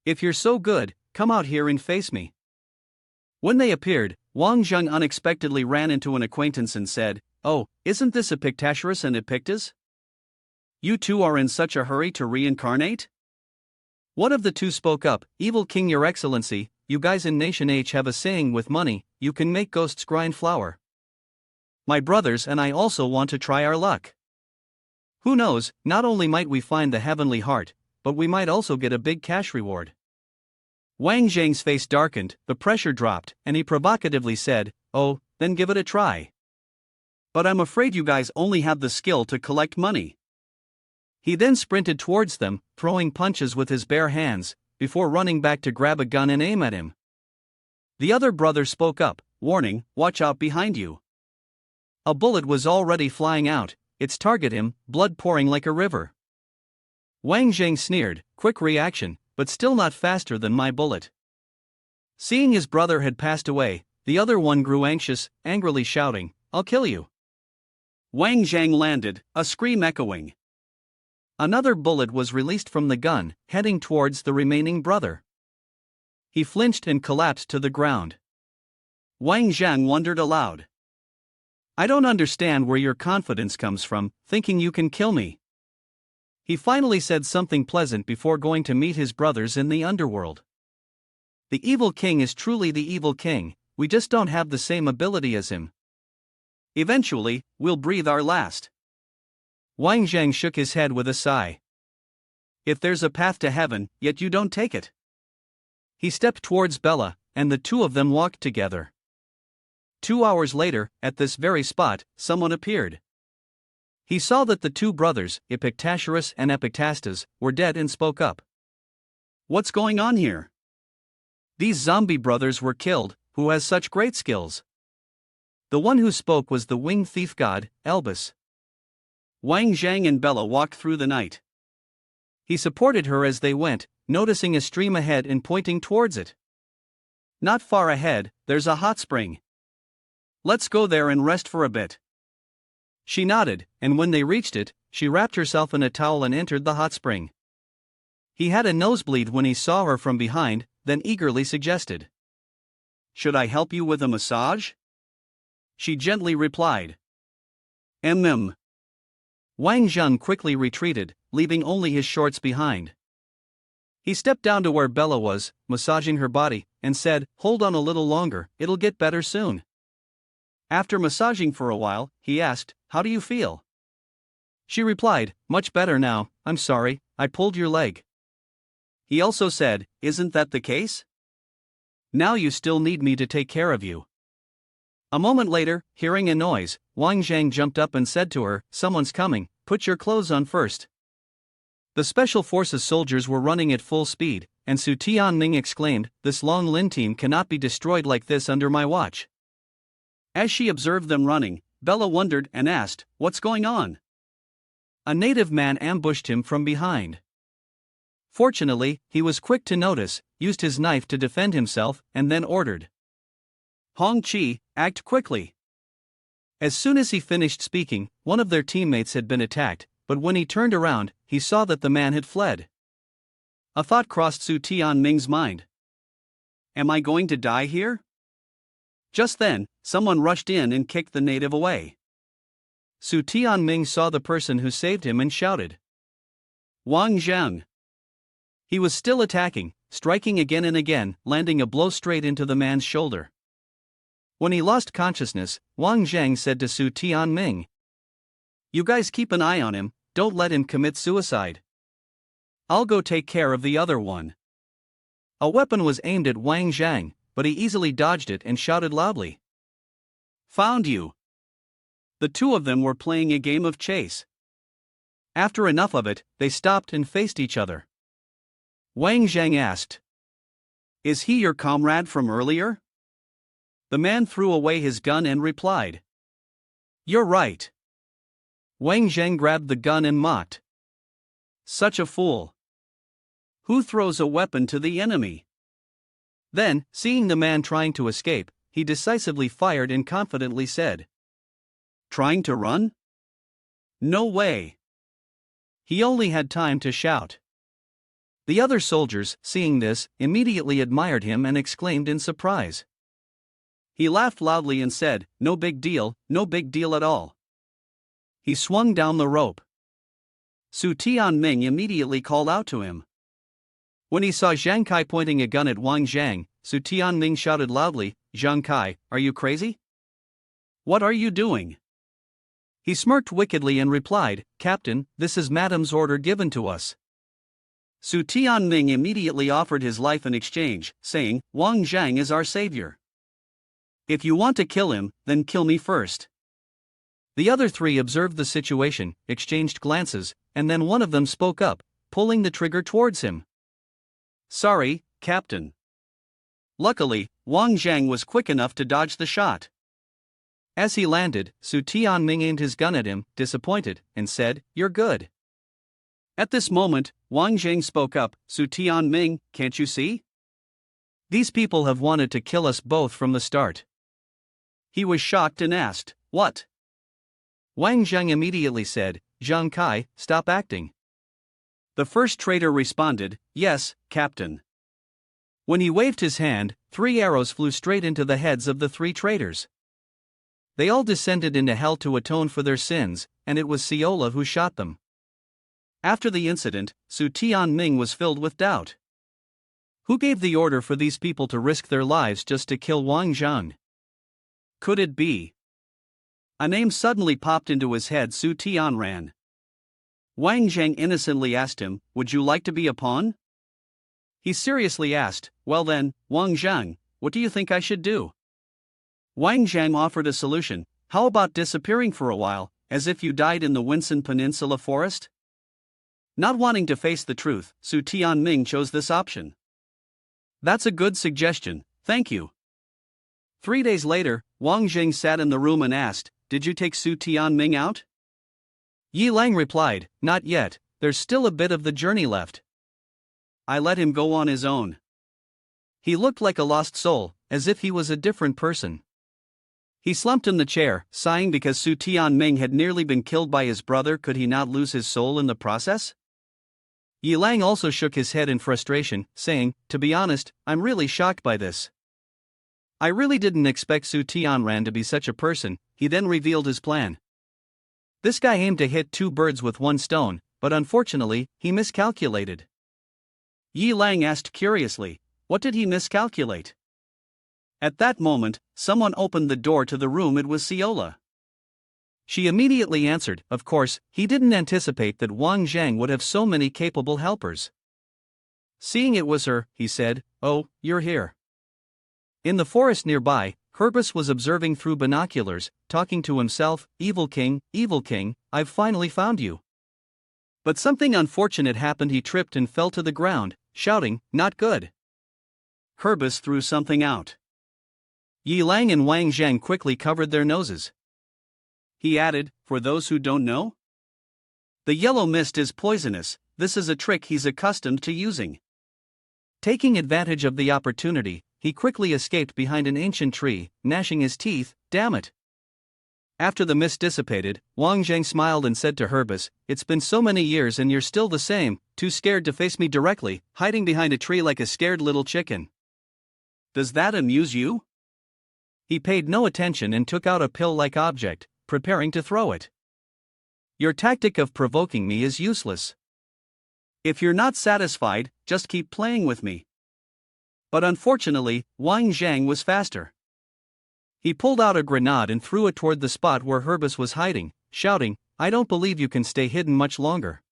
If you're so good, come out here and face me." When they appeared, Wang Jang unexpectedly ran into an acquaintance and said, "Oh, isn't this Epictetus and Epictus? You two are in such a hurry to reincarnate?" One of the two spoke up, "Evil King, Your Excellency, you guys in Nation H have a saying with money, you can make ghosts grind flour. My brothers and I also want to try our luck. Who knows, not only might we find the heavenly heart, but we might also get a big cash reward." Wang Zhang's face darkened, the pressure dropped, and he provocatively said, "Oh, then give it a try. But I'm afraid you guys only have the skill to collect money." He then sprinted towards them, throwing punches with his bare hands, before running back to grab a gun and aim at him. The other brother spoke up, warning, "Watch out behind you." A bullet was already flying out, its target him, blood pouring like a river. Wang Jang sneered, "Quick reaction, but still not faster than my bullet." Seeing his brother had passed away, the other one grew anxious, angrily shouting, "I'll kill you." Wang Jang landed, a scream echoing. Another bullet was released from the gun, heading towards the remaining brother. He flinched and collapsed to the ground. Wang Zhang wondered aloud, "I don't understand where your confidence comes from, thinking you can kill me." He finally said something pleasant before going to meet his brothers in the underworld. "The evil king is truly the evil king, we just don't have the same ability as him. Eventually, we'll breathe our last." Wang Zhang shook his head with a sigh. "If there's a path to heaven, yet you don't take it." He stepped towards Bella, and the two of them walked together. 2 hours later, at this very spot, someone appeared. He saw that the two brothers, Epictetus and Epictetus, were dead and spoke up. What's going on here? These zombie brothers were killed. Who has such great skills? The one who spoke was the winged thief god, Elbus. Wang Jang and Bella walked through the night. He supported her as they went, noticing a stream ahead and pointing towards it. Not far ahead, there's a hot spring. Let's go there and rest for a bit. She nodded, and when they reached it, she wrapped herself in a towel and entered the hot spring. He had a nosebleed when he saw her from behind, then eagerly suggested, "Should I help you with a massage?" She gently replied, "Mm." Wang Jang quickly retreated, leaving only his shorts behind. He stepped down to where Bella was, massaging her body, and said, "Hold on a little longer, it'll get better soon." After massaging for a while, he asked, "How do you feel?" She replied, "Much better now, I'm sorry, I pulled your leg." He also said, "Isn't that the case? Now you still need me to take care of you." A moment later, hearing a noise, Wang Jang jumped up and said to her, "Someone's coming, put your clothes on first." The Special Forces soldiers were running at full speed, and Su Tianming exclaimed, "This Long Lin team cannot be destroyed like this under my watch." As she observed them running, Bella wondered and asked, "What's going on?" A native man ambushed him from behind. Fortunately, he was quick to notice, used his knife to defend himself, and then ordered, "Hong Chi, act quickly." As soon as he finished speaking, one of their teammates had been attacked, but when he turned around, he saw that the man had fled. A thought crossed Su Tianming's mind. Am I going to die here? Just then, someone rushed in and kicked the native away. Su Tianming saw the person who saved him and shouted, "Wang Jang!" He was still attacking, striking again and again, landing a blow straight into the man's shoulder. When he lost consciousness, Wang Jang said to Su Tianming, "You guys keep an eye on him, don't let him commit suicide. I'll go take care of the other one." A weapon was aimed at Wang Jang, but he easily dodged it and shouted loudly, "Found you!" The two of them were playing a game of chase. After enough of it, they stopped and faced each other. Wang Jang asked, "Is he your comrade from earlier?" The man threw away his gun and replied, "You're right." Wang Jang grabbed the gun and mocked, "Such a fool! Who throws a weapon to the enemy?" Then, seeing the man trying to escape, he decisively fired and confidently said, "Trying to run? No way." He only had time to shout. The other soldiers, seeing this, immediately admired him and exclaimed in surprise. He laughed loudly and said, "No big deal, no big deal at all." He swung down the rope. Su Tianming immediately called out to him. When he saw Zhang Kai pointing a gun at Wang Jang, Su Tianming shouted loudly, "Zhang Kai, are you crazy? What are you doing?" He smirked wickedly and replied, "Captain, this is Madam's order given to us." Su Tianming immediately offered his life in exchange, saying, "Wang Jang is our savior. If you want to kill him, then kill me first." The other three observed the situation, exchanged glances, and then one of them spoke up, pulling the trigger towards him. "Sorry, Captain." Luckily, Wang Jang was quick enough to dodge the shot. As he landed, Su Tianming aimed his gun at him, disappointed, and said, "You're good." At this moment, Wang Jang spoke up, "Su Tianming, can't you see? These people have wanted to kill us both from the start." He was shocked and asked, "What?" Wang Jang immediately said, "Zhang Kai, stop acting." The first traitor responded, "Yes, Captain." When he waved his hand, 3 arrows flew straight into the heads of the 3 traitors. They all descended into hell to atone for their sins, and it was Ciola who shot them. After the incident, Su Tianming was filled with doubt. Who gave the order for these people to risk their lives just to kill Wang Jang? Could it be? A name suddenly popped into his head. Su Tianran. Wang Jang innocently asked him, "Would you like to be a pawn?" He seriously asked, "Well then, Wang Jang, what do you think I should do?" Wang Jang offered a solution, "How about disappearing for a while, as if you died in the Winsan Peninsula forest?" Not wanting to face the truth, Su Tianming chose this option. That's a good suggestion, thank you. 3 days later, Wang Jang sat in the room and asked, "Did you take Su Tianming out?" Yi Lang replied, "Not yet, there's still a bit of the journey left. I let him go on his own. He looked like a lost soul, as if he was a different person. He slumped in the chair, sighing because Su Tianming had nearly been killed by his brother. Could he not lose his soul in the process? Yi Lang also shook his head in frustration, saying, "To be honest, I'm really shocked by this. I really didn't expect Su Tianran to be such a person." He then revealed his plan. This guy aimed to hit 2 birds with 1 stone, but unfortunately, he miscalculated. Yi Lang asked curiously, what did he miscalculate? At that moment, someone opened the door to the room. It was Ciola. She immediately answered, of course, he didn't anticipate that Wang Jang would have so many capable helpers. Seeing it was her, he said, "Oh, you're here." In the forest nearby, Herbus was observing through binoculars, talking to himself, evil king, I've finally found you." But something unfortunate happened. He tripped and fell to the ground, shouting, "Not good." Herbus threw something out. Yi Lang and Wang Jang quickly covered their noses. He added, "For those who don't know, the yellow mist is poisonous. This is a trick he's accustomed to using." Taking advantage of the opportunity, he quickly escaped behind an ancient tree, gnashing his teeth, "Damn it." After the mist dissipated, Wang Jang smiled and said to Herbus, "It's been so many years and you're still the same, too scared to face me directly, hiding behind a tree like a scared little chicken. Does that amuse you?" He paid no attention and took out a pill-like object, preparing to throw it. "Your tactic of provoking me is useless. If you're not satisfied, just keep playing with me." But unfortunately, Wang Jang was faster. He pulled out a grenade and threw it toward the spot where Herbus was hiding, shouting, "I don't believe you can stay hidden much longer."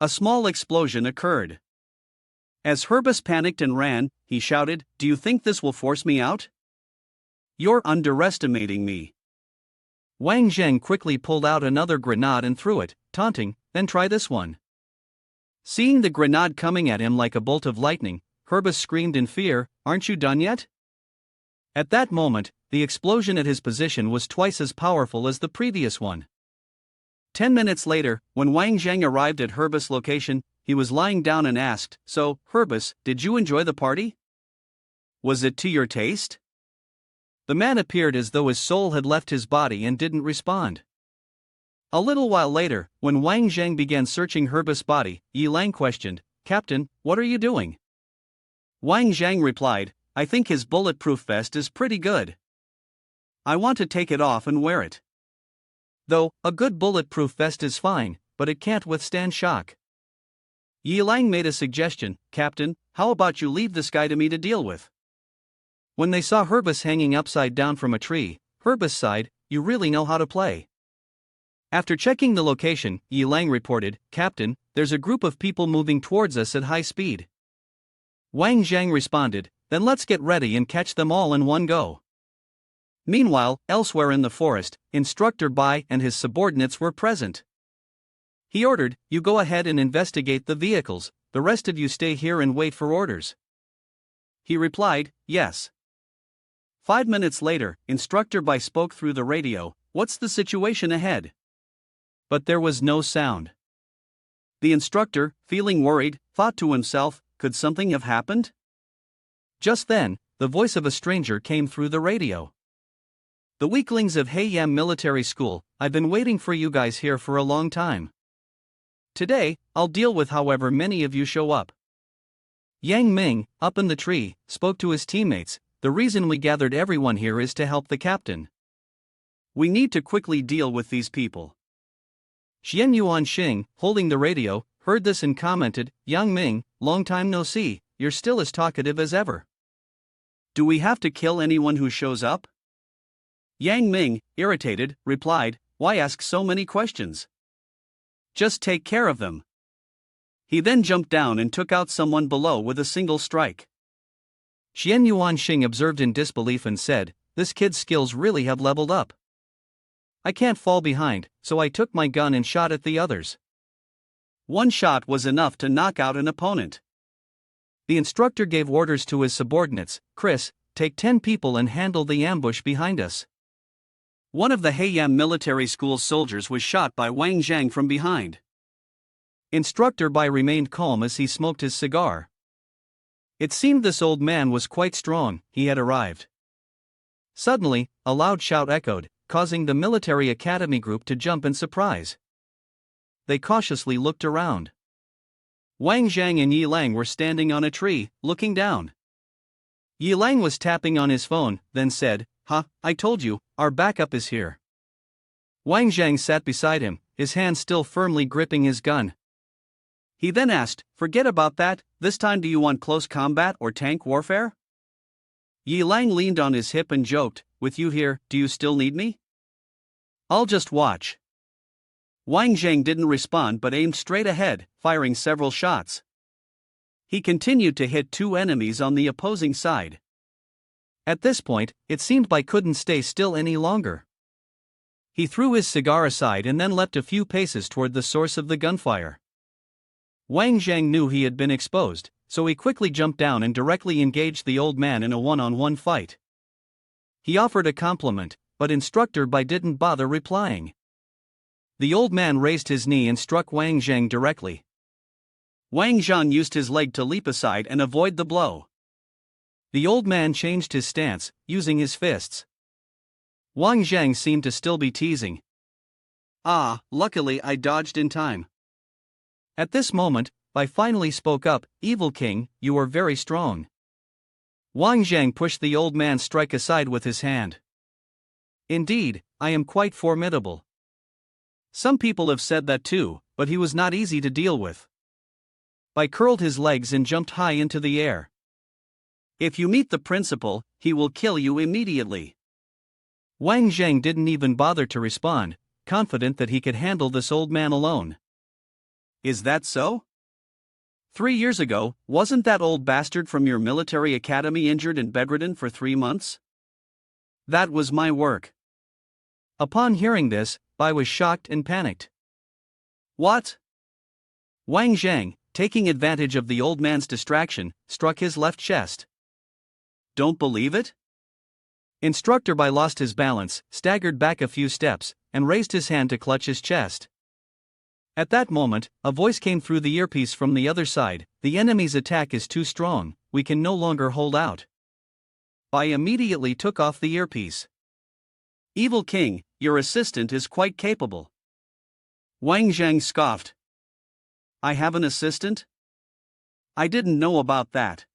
A small explosion occurred. As Herbus panicked and ran, he shouted, "Do you think this will force me out? You're underestimating me." Wang Jang quickly pulled out another grenade and threw it, taunting, "Then try this one." Seeing the grenade coming at him like a bolt of lightning, Herbus screamed in fear, "Aren't you done yet?" At that moment, the explosion at his position was twice as powerful as the previous one. 10 minutes later, when Wang Jang arrived at Herbus' location, he was lying down and asked, "So, Herbus, did you enjoy the party? Was it to your taste?" The man appeared as though his soul had left his body and didn't respond. A little while later, when Wang Jang began searching Herbus' body, Yi Lang questioned, "Captain, what are you doing?" Wang Jang replied, "I think his bulletproof vest is pretty good. I want to take it off and wear it. Though, a good bulletproof vest is fine, but it can't withstand shock." Yi Lang made a suggestion, "Captain, how about you leave this guy to me to deal with?" When they saw Herbus hanging upside down from a tree, Herbus sighed, "You really know how to play." After checking the location, Yi Lang reported, "Captain, there's a group of people moving towards us at high speed." Wang Jang responded, "Then let's get ready and catch them all in one go." Meanwhile, elsewhere in the forest, Instructor Bai and his subordinates were present. He ordered, "You go ahead and investigate the vehicles, the rest of you stay here and wait for orders." He replied, "Yes." 5 minutes later, Instructor Bai spoke through the radio, "What's the situation ahead?" But there was no sound. The instructor, feeling worried, thought to himself, could something have happened? Just then, the voice of a stranger came through the radio. "The weaklings of Haiyam Military School, I've been waiting for you guys here for a long time. Today, I'll deal with however many of you show up." Yang Ming, up in the tree, spoke to his teammates, "The reason we gathered everyone here is to help the captain. We need to quickly deal with these people." Xian Yuan Xing, holding the radio, heard this and commented, "Yang Ming, long time no see, you're still as talkative as ever. Do we have to kill anyone who shows up?" Yang Ming, irritated, replied, "Why ask so many questions? Just take care of them." He then jumped down and took out someone below with a single strike. Xian Yuan Xing observed in disbelief and said, "This kid's skills really have leveled up. I can't fall behind, so I took my gun and shot at the others." One shot was enough to knock out an opponent. The instructor gave orders to his subordinates. Chris, take 10 people and handle the ambush behind us. One of the Haiyam military school's soldiers was shot by Wang Jang from behind. Instructor Bai remained calm as he smoked his cigar. It seemed this old man was quite strong. He had arrived. Suddenly, a loud shout echoed, causing the military academy group to jump in surprise. They cautiously looked around. Wang Jang and Yi Lang were standing on a tree, looking down. Yi Lang was tapping on his phone, then said, "Ha, I told you, our backup is here." Wang Jang sat beside him, his hand still firmly gripping his gun. He then asked, "Forget about that, this time do you want close combat or tank warfare?" Yi Lang leaned on his hip and joked, "With you here, do you still need me?" "I'll just watch." Wang Jang didn't respond but aimed straight ahead, firing several shots. He continued to hit 2 enemies on the opposing side. At this point, it seemed Bai couldn't stay still any longer. He threw his cigar aside and then leapt a few paces toward the source of the gunfire. Wang Jang knew he had been exposed, so he quickly jumped down and directly engaged the old man in a one-on-one fight. He offered a compliment, but Instructor Bai didn't bother replying. The old man raised his knee and struck Wang Jang directly. Wang Jang used his leg to leap aside and avoid the blow. The old man changed his stance, using his fists. Wang Jang seemed to still be teasing. "Ah, luckily I dodged in time." At this moment, Bai finally spoke up, "Evil King, you are very strong." Wang Jang pushed the old man's strike aside with his hand. "Indeed, I am quite formidable." Some people have said that too, but he was not easy to deal with. Bai curled his legs and jumped high into the air. "If you meet the principal, he will kill you immediately." Wang Jang didn't even bother to respond, confident that he could handle this old man alone. "Is that so? 3 years ago, wasn't that old bastard from your military academy injured and bedridden for 3 months? That was my work." Upon hearing this, Bai was shocked and panicked. "What?" Wang Jang, taking advantage of the old man's distraction, struck his left chest. "Don't believe it?" Instructor Bai lost his balance, staggered back a few steps, and raised his hand to clutch his chest. At that moment, a voice came through the earpiece from the other side, "The enemy's attack is too strong, we can no longer hold out." Bai immediately took off the earpiece. "Evil King, your assistant is quite capable." Wang Jang scoffed. "I have an assistant? I didn't know about that."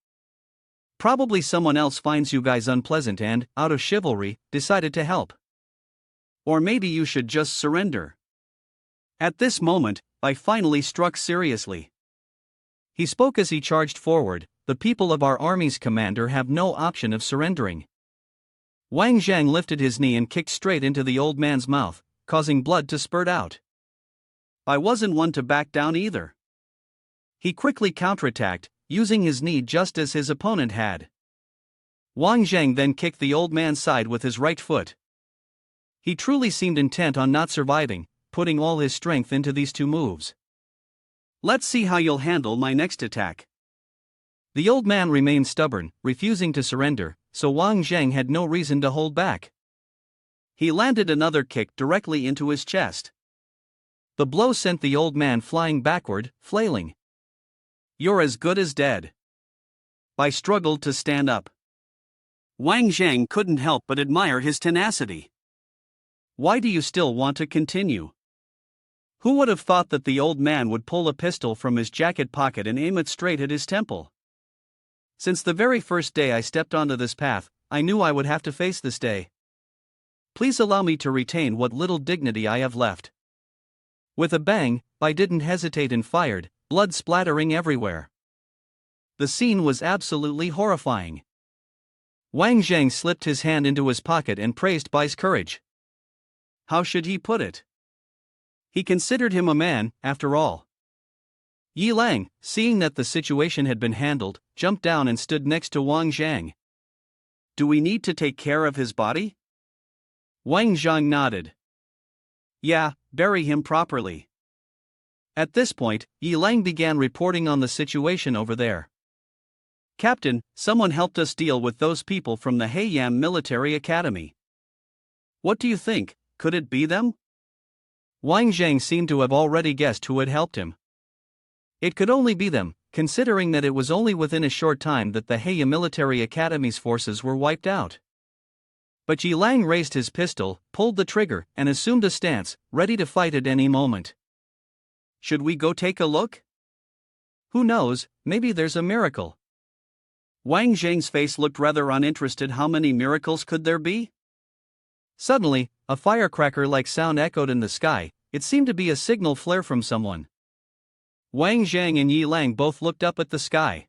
Probably someone else finds you guys unpleasant and, out of chivalry, decided to help. Or maybe you should just surrender. At this moment, Bai finally struck seriously. He spoke as he charged forward, "The people of our army's commander have no option of surrendering." Wang Jang lifted his knee and kicked straight into the old man's mouth, causing blood to spurt out. Bai wasn't one to back down either. He quickly counterattacked, using his knee just as his opponent had. Wang Jang then kicked the old man's side with his right foot. He truly seemed intent on not surviving, putting all his strength into these 2 moves. "Let's see how you'll handle my next attack." The old man remained stubborn, refusing to surrender, so Wang Jang had no reason to hold back. He landed another kick directly into his chest. The blow sent the old man flying backward, flailing. "You're as good as dead." Bai struggled to stand up. Wang Jang couldn't help but admire his tenacity. "Why do you still want to continue?" Who would have thought that the old man would pull a pistol from his jacket pocket and aim it straight at his temple? "Since the very first day I stepped onto this path, I knew I would have to face this day. Please allow me to retain what little dignity I have left." With a bang, Bai didn't hesitate and fired, blood splattering everywhere. The scene was absolutely horrifying. Wang Jang slipped his hand into his pocket and praised Bai's courage. How should he put it? He considered him a man, after all. Yi Lang, seeing that the situation had been handled, jumped down and stood next to Wang Jang. "Do we need to take care of his body?" Wang Jang nodded. "Yeah, bury him properly." At this point, Yi Lang began reporting on the situation over there. Captain, someone helped us deal with those people from the Haiyam Military Academy. What do you think, could it be them? Wang Jang seemed to have already guessed who had helped him. It could only be them, considering that it was only within a short time that the Haiyam Military Academy's forces were wiped out. But Yi Lang raised his pistol, pulled the trigger, and assumed a stance, ready to fight at any moment. Should we go take a look? Who knows, maybe there's a miracle. Wang Zhang's face looked rather uninterested. How many miracles could there be? Suddenly, a firecracker-like sound echoed in the sky. It seemed to be a signal flare from someone. Wang Jang and Yi Lang both looked up at the sky.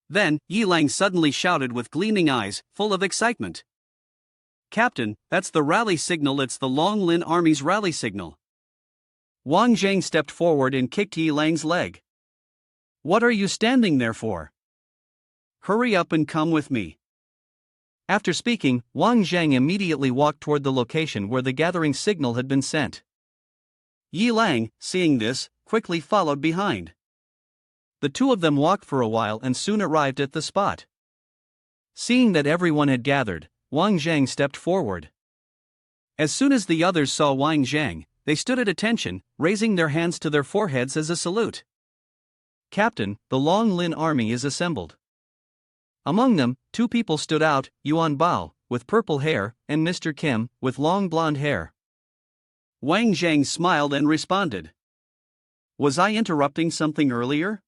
Then, Yi Lang suddenly shouted with gleaming eyes, full of excitement. Captain, that's the rally signal. It's the Long Lin Army's rally signal. Wang Jang stepped forward and kicked Yi Lang's leg. What are you standing there for? Hurry up and come with me. After speaking, Wang Jang immediately walked toward the location where the gathering signal had been sent. Yi Lang, seeing this, quickly followed behind. The two of them walked for a while and soon arrived at the spot. Seeing that everyone had gathered, Wang Jang stepped forward. As soon as the others saw Wang Jang, they stood at attention, raising their hands to their foreheads as a salute. Captain, the Long Lin Army is assembled. Among them, two people stood out, Yuan Bao, with purple hair, and Mr. Kim, with long blonde hair. Wang Jang smiled and responded. Was I interrupting something earlier?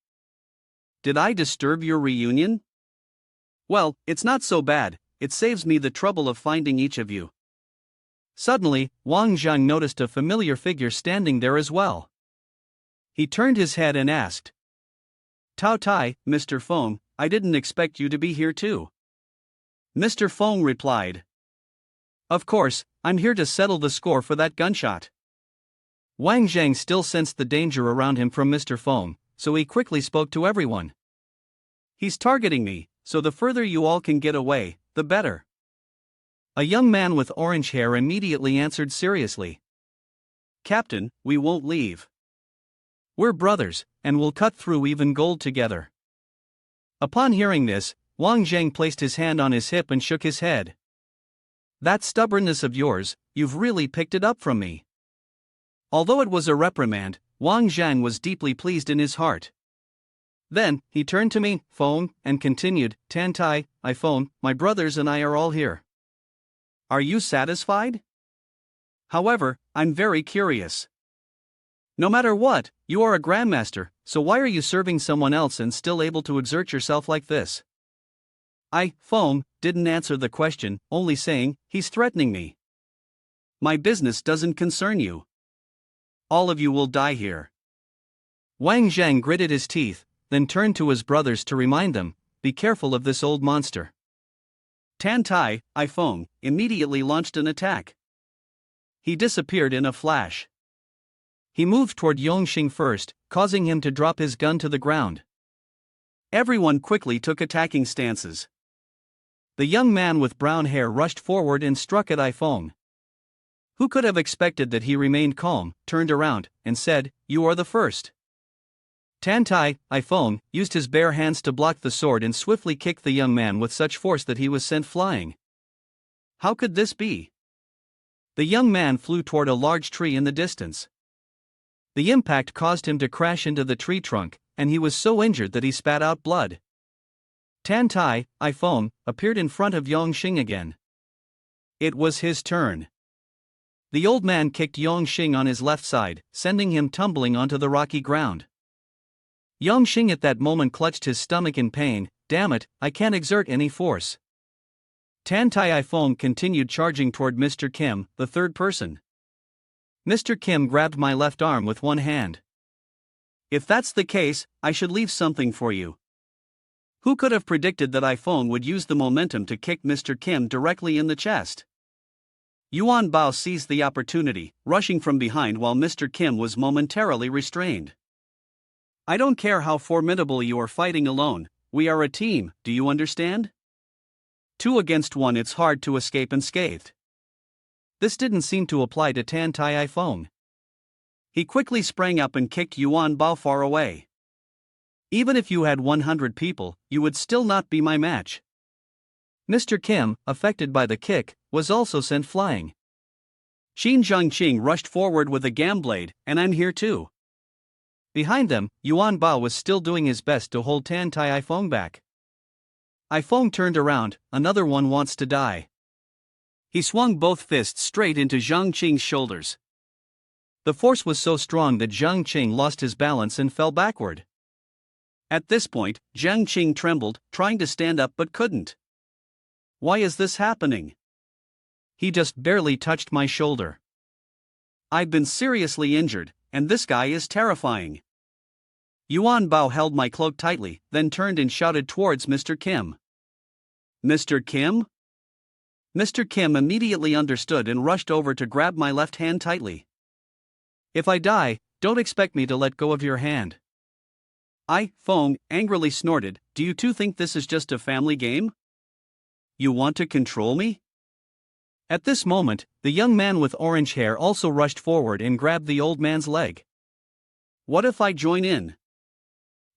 Did I disturb your reunion? Well, it's not so bad, it saves me the trouble of finding each of you. Suddenly, Wang Jang noticed a familiar figure standing there as well. He turned his head and asked, Tao Tai, Mr. Feng, I didn't expect you to be here too. Mr. Feng replied. Of course, I'm here to settle the score for that gunshot. Wang Jang still sensed the danger around him from Mr. Feng, so he quickly spoke to everyone. He's targeting me, so the further you all can get away, the better. A young man with orange hair immediately answered seriously. Captain, we won't leave. We're brothers, and we'll cut through even gold together. Upon hearing this, Wang Jang placed his hand on his hip and shook his head. That stubbornness of yours, you've really picked it up from me. Although it was a reprimand, Wang Jang was deeply pleased in his heart. Then, he turned to me, Feng, and continued, Tan Tai, I Feng, my brothers and I are all here. Are you satisfied? However, I'm very curious. No matter what, you are a grandmaster, so why are you serving someone else and still able to exert yourself like this? I, Feng, didn't answer the question, only saying, he's threatening me. My business doesn't concern you. All of you will die here. Wang Jang gritted his teeth, then turned to his brothers to remind them, be careful of this old monster. Tan Tai, I Feng, immediately launched an attack. He disappeared in a flash. He moved toward Yongxing first, causing him to drop his gun to the ground. Everyone quickly took attacking stances. The young man with brown hair rushed forward and struck at Ifeng. Who could have expected that he remained calm, turned around, and said, You are the first. Tantai, Ifeng, used his bare hands to block the sword and swiftly kicked the young man with such force that he was sent flying. How could this be? The young man flew toward a large tree in the distance. The impact caused him to crash into the tree trunk, and he was so injured that he spat out blood. Tantai, Ifeng, appeared in front of Yongxing again. It was his turn. The old man kicked Yongxing on his left side, sending him tumbling onto the rocky ground. Yongxing at that moment clutched his stomach in pain. Damn it, I can't exert any force. Tantai Ifeng continued charging toward Mr. Kim, the third person. Mr. Kim grabbed my left arm with one hand. If that's the case, I should leave something for you. Who could have predicted that Ifeng would use the momentum to kick Mr. Kim directly in the chest? Yuan Bao seized the opportunity, rushing from behind while Mr. Kim was momentarily restrained. I don't care how formidable you are fighting alone, we are a team, do you understand? 2 against 1, it's hard to escape unscathed. This didn't seem to apply to Tantai Ifeng. He quickly sprang up and kicked Yuan Bao far away. Even if you had 100 people, you would still not be my match. Mr. Kim, affected by the kick, was also sent flying. Xin Zhangqing rushed forward with a gam blade, and I'm here too. Behind them, Yuan Bao was still doing his best to hold Tan Tai Ifeng back. Ifeng turned around, another one wants to die. He swung both fists straight into Zhang Qing's shoulders. The force was so strong that Zhang Qing lost his balance and fell backward. At this point, Zhang Qing trembled, trying to stand up but couldn't. Why is this happening? He just barely touched my shoulder. I've been seriously injured, and this guy is terrifying. Yuan Bao held my cloak tightly, then turned and shouted towards Mr. Kim. Mr. Kim? Mr. Kim immediately understood and rushed over to grab my left hand tightly. If I die, don't expect me to let go of your hand. Feng angrily snorted, do you two think this is just a family game? You want to control me? At this moment, the young man with orange hair also rushed forward and grabbed the old man's leg. What if I join in?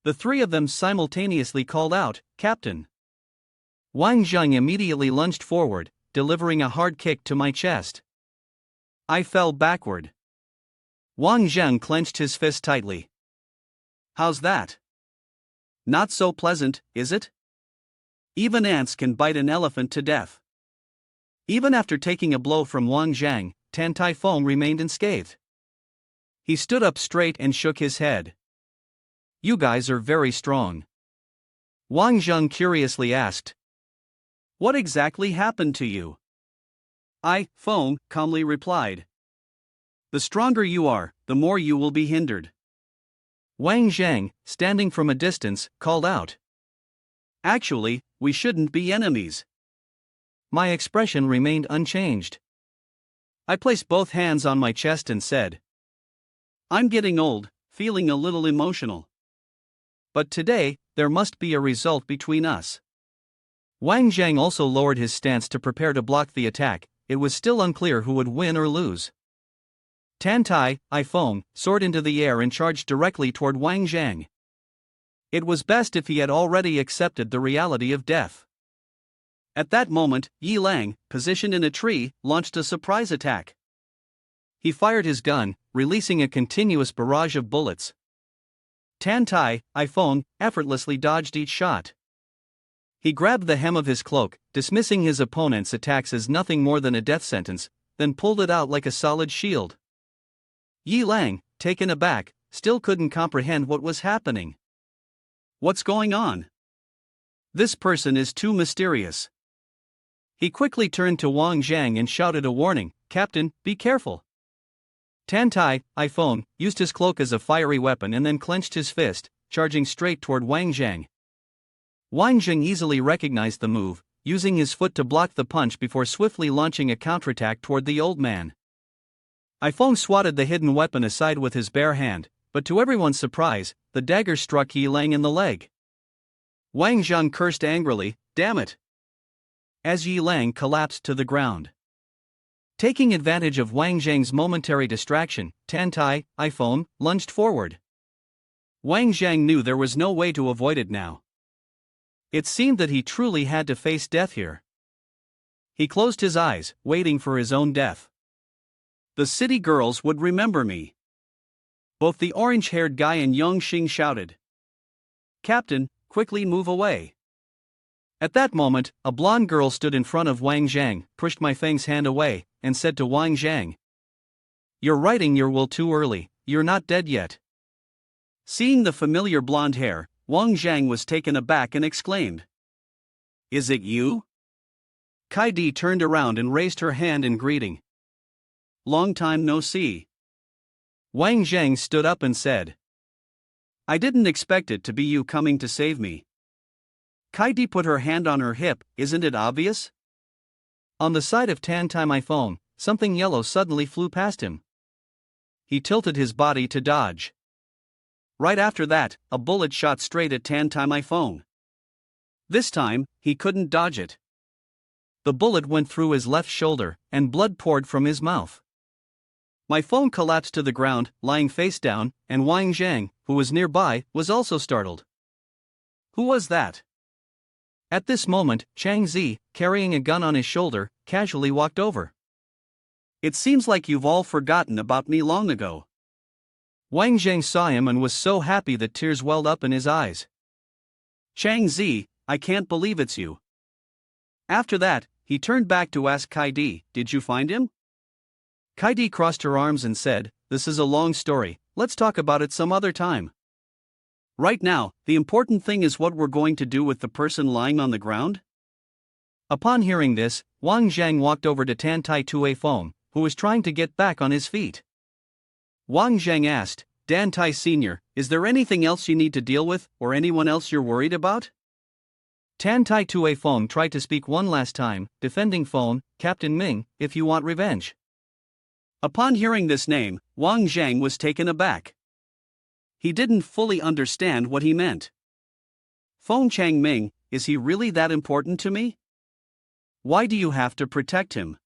The three of them simultaneously called out, Captain. Wang Jang immediately lunged forward, delivering a hard kick to my chest. I fell backward. Wang Jang clenched his fist tightly. How's that? Not so pleasant, is it? Even ants can bite an elephant to death. Even after taking a blow from Wang Jang, Tan Tai Feng remained unscathed. He stood up straight and shook his head. You guys are very strong. Wang Jang curiously asked. What exactly happened to you? Feng calmly replied. The stronger you are, the more you will be hindered. Wang Jang, standing from a distance, called out. Actually, we shouldn't be enemies. My expression remained unchanged. I placed both hands on my chest and said, I'm getting old, feeling a little emotional. But today, there must be a result between us. Wang Jang also lowered his stance to prepare to block the attack. It was still unclear who would win or lose. Tan Tai Ifeng soared into the air and charged directly toward Wang Jang. It was best if he had already accepted the reality of death. At that moment, Yi Lang, positioned in a tree, launched a surprise attack. He fired his gun, releasing a continuous barrage of bullets. Tan Tai Ifeng effortlessly dodged each shot. He grabbed the hem of his cloak, dismissing his opponent's attacks as nothing more than a death sentence, then pulled it out like a solid shield. Yi Lang, taken aback, still couldn't comprehend what was happening. What's going on? This person is too mysterious. He quickly turned to Wang Jang and shouted a warning, Captain, be careful. Tan Tai Ifeng used his cloak as a fiery weapon and then clenched his fist, charging straight toward Wang Jang. Wang Jang easily recognized the move, using his foot to block the punch before swiftly launching a counterattack toward the old man. Ifeng swatted the hidden weapon aside with his bare hand, but to everyone's surprise, the dagger struck Yi Lang in the leg. Wang Jang cursed angrily, damn it! As Yi Lang collapsed to the ground. Taking advantage of Wang Jang's momentary distraction, Tan Tai Ifeng lunged forward. Wang Jang knew there was no way to avoid it now. It seemed that he truly had to face death here. He closed his eyes, waiting for his own death. The city girls would remember me. Both the orange-haired guy and Yong Xing shouted. Captain, quickly move away. At that moment, a blonde girl stood in front of Wang Jang, pushed my Feng's hand away, and said to Wang Jang. You're writing your will too early, you're not dead yet. Seeing the familiar blonde hair, Wang Jang was taken aback and exclaimed. Is it you? Kai Di turned around and raised her hand in greeting. Long time no see. Wang Jang stood up and said. I didn't expect it to be you coming to save me. Kai Di put her hand on her hip, isn't it obvious? On the side of Tan Tai Ifeng, something yellow suddenly flew past him. He tilted his body to dodge. Right after that, a bullet shot straight at Tan Tai Ifeng. This time, he couldn't dodge it. The bullet went through his left shoulder, and blood poured from his mouth. My phone collapsed to the ground, lying face down, and Wang Jang, who was nearby, was also startled. Who was that? At this moment, Chang Zi, carrying a gun on his shoulder, casually walked over. It seems like you've all forgotten about me long ago. Wang Jang saw him and was so happy that tears welled up in his eyes. Chang Zi, I can't believe it's you. After that, he turned back to ask Kaidi, did you find him? Kaidi crossed her arms and said, this is a long story, let's talk about it some other time. Right now, the important thing is what we're going to do with the person lying on the ground. Upon hearing this, Wang Jang walked over to Tan Tai Tue Fong, who was trying to get back on his feet. Wang Jang asked, Dan Tai Sr., is there anything else you need to deal with, or anyone else you're worried about? Tan Tai Tue Fong tried to speak one last time, defending Fong, Captain Ming, if you want revenge. Upon hearing this name, Wang Jang was taken aback. He didn't fully understand what he meant. Fong Chang Ming, is he really that important to me? Why do you have to protect him?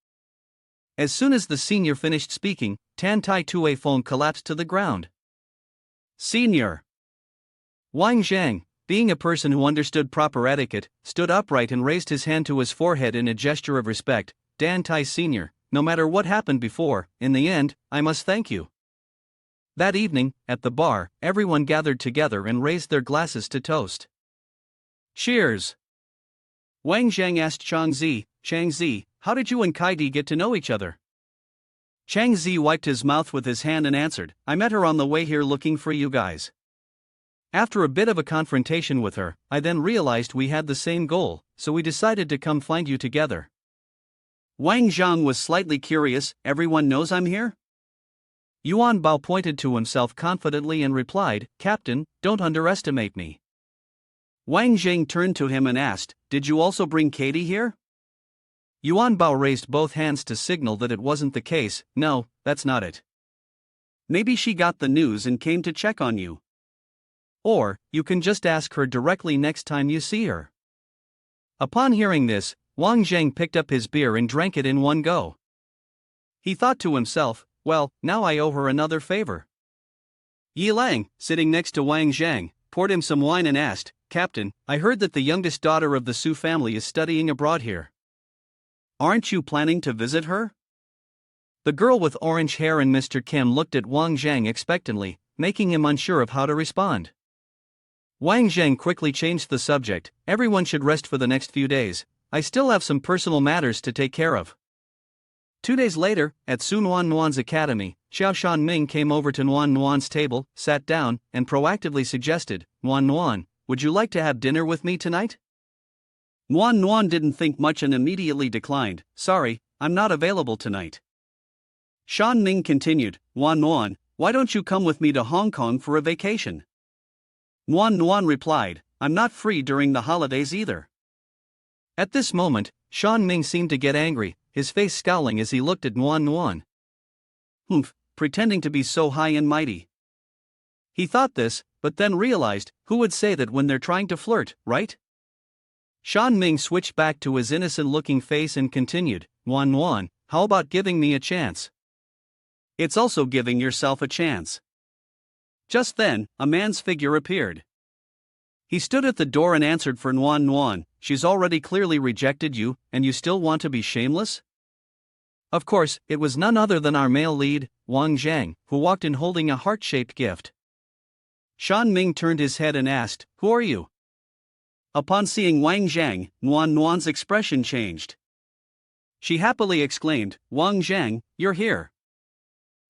As soon as the senior finished speaking, Tan Tai Tue Fong collapsed to the ground. Senior. Wang Jang, being a person who understood proper etiquette, stood upright and raised his hand to his forehead in a gesture of respect. Dan Tai Sr., no matter what happened before, in the end, I must thank you. That evening, at the bar, everyone gathered together and raised their glasses to toast. Cheers! Wang Jang asked Chang Zi, how did you and Kaidi get to know each other? Chang Zi wiped his mouth with his hand and answered, I met her on the way here looking for you guys. After a bit of a confrontation with her, I then realized we had the same goal, so we decided to come find you together. Wang Zhang was slightly curious, everyone knows I'm here? Yuan Bao pointed to himself confidently and replied, Captain, don't underestimate me. Wang Jing turned to him and asked, did you also bring Katie here? Yuan Bao raised both hands to signal that it wasn't the case. No, that's not it. Maybe she got the news and came to check on you. Or, you can just ask her directly next time you see her. Upon hearing this, Wang Zhang picked up his beer and drank it in one go. He thought to himself, well, now I owe her another favor. Yi Lang, sitting next to Wang Zhang, poured him some wine and asked, Captain, I heard that the youngest daughter of the Su family is studying abroad here. Aren't you planning to visit her? The girl with orange hair and Mr. Kim looked at Wang Zhang expectantly, making him unsure of how to respond. Wang Zhang quickly changed the subject, everyone should rest for the next few days. I still have some personal matters to take care of. 2 days later, at Sun Wan's academy, Xiao Shan Ming came over to Wan's table, sat down, and proactively suggested, Wan, would you like to have dinner with me tonight? Wan didn't think much and immediately declined, sorry, I'm not available tonight. Shan Ming continued, Wan, why don't you come with me to Hong Kong for a vacation? Wan replied, I'm not free during the holidays either. At this moment, Shan Ming seemed to get angry, his face scowling as he looked at Wan. Humph, pretending to be so high and mighty. He thought this, but then realized, who would say that when they're trying to flirt, right? Shan Ming switched back to his innocent-looking face and continued, Wan, how about giving me a chance? It's also giving yourself a chance. Just then, a man's figure appeared. He stood at the door and answered for Wan, she's already clearly rejected you, and you still want to be shameless? Of course, it was none other than our male lead, Wang Jang, who walked in holding a heart-shaped gift. Shan Ming turned his head and asked, who are you? Upon seeing Wang Zhang, Wan's expression changed. She happily exclaimed, Wang Zhang, you're here.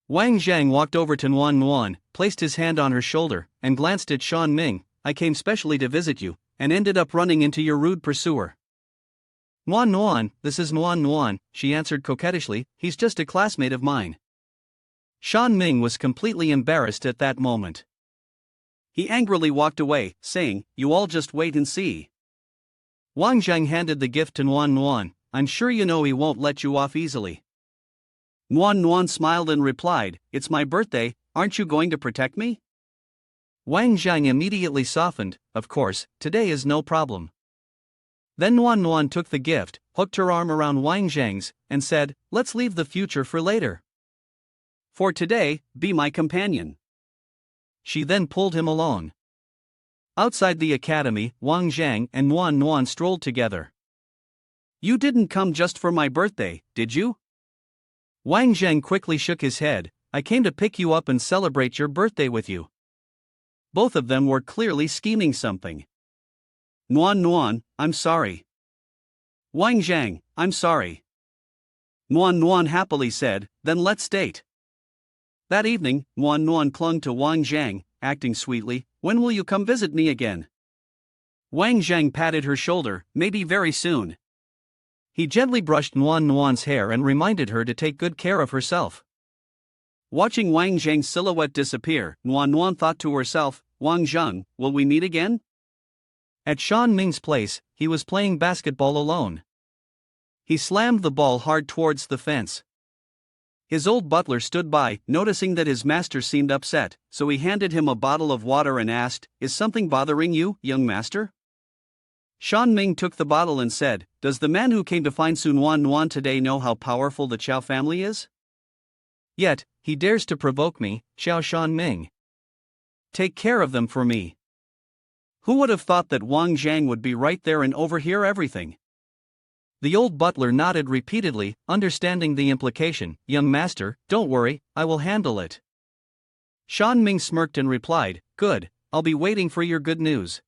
Wang Zhang walked over to Wan, placed his hand on her shoulder, and glanced at Shan Ming. I came specially to visit you, and ended up running into your rude pursuer. Wan, this is Wan, she answered coquettishly, he's just a classmate of mine. Shan Ming was completely embarrassed at that moment. He angrily walked away, saying, you all just wait and see. Wang Zhang handed the gift to Wan, I'm sure you know he won't let you off easily. Wan smiled and replied, it's my birthday, aren't you going to protect me? Wang Zhang immediately softened, of course, today is no problem. Then Wan took the gift, hooked her arm around Wang Zhang's, and said, let's leave the future for later. For today, be my companion. She then pulled him along. Outside the academy, Wang Jang and Nuan Nuan strolled together. You didn't come just for my birthday, did you? Wang Jang quickly shook his head. I came to pick you up and celebrate your birthday with you. Both of them were clearly scheming something. Nuan Nuan, I'm sorry. Wang Jang, I'm sorry. Nuan Nuan happily said, then let's date. That evening, Nuan Nuan clung to Wang Jang, acting sweetly, when will you come visit me again? Wang Jang patted her shoulder, maybe very soon. He gently brushed Nuan Nuan's hair and reminded her to take good care of herself. Watching Wang Jang's silhouette disappear, Nuan Nuan thought to herself, Wang Jang, will we meet again? At Shan Ming's place, he was playing basketball alone. He slammed the ball hard towards the fence. His old butler stood by, noticing that his master seemed upset, so he handed him a bottle of water and asked, is something bothering you, young master? Shan Ming took the bottle and said, does the man who came to find Sun Wan today know how powerful the Chow family is? Yet, he dares to provoke me, Xiao Shan Ming. Take care of them for me. Who would have thought that Wang Jang would be right there and overhear everything? The old butler nodded repeatedly, understanding the implication. Young master, don't worry, I will handle it. Shan Ming smirked and replied, good, I'll be waiting for your good news.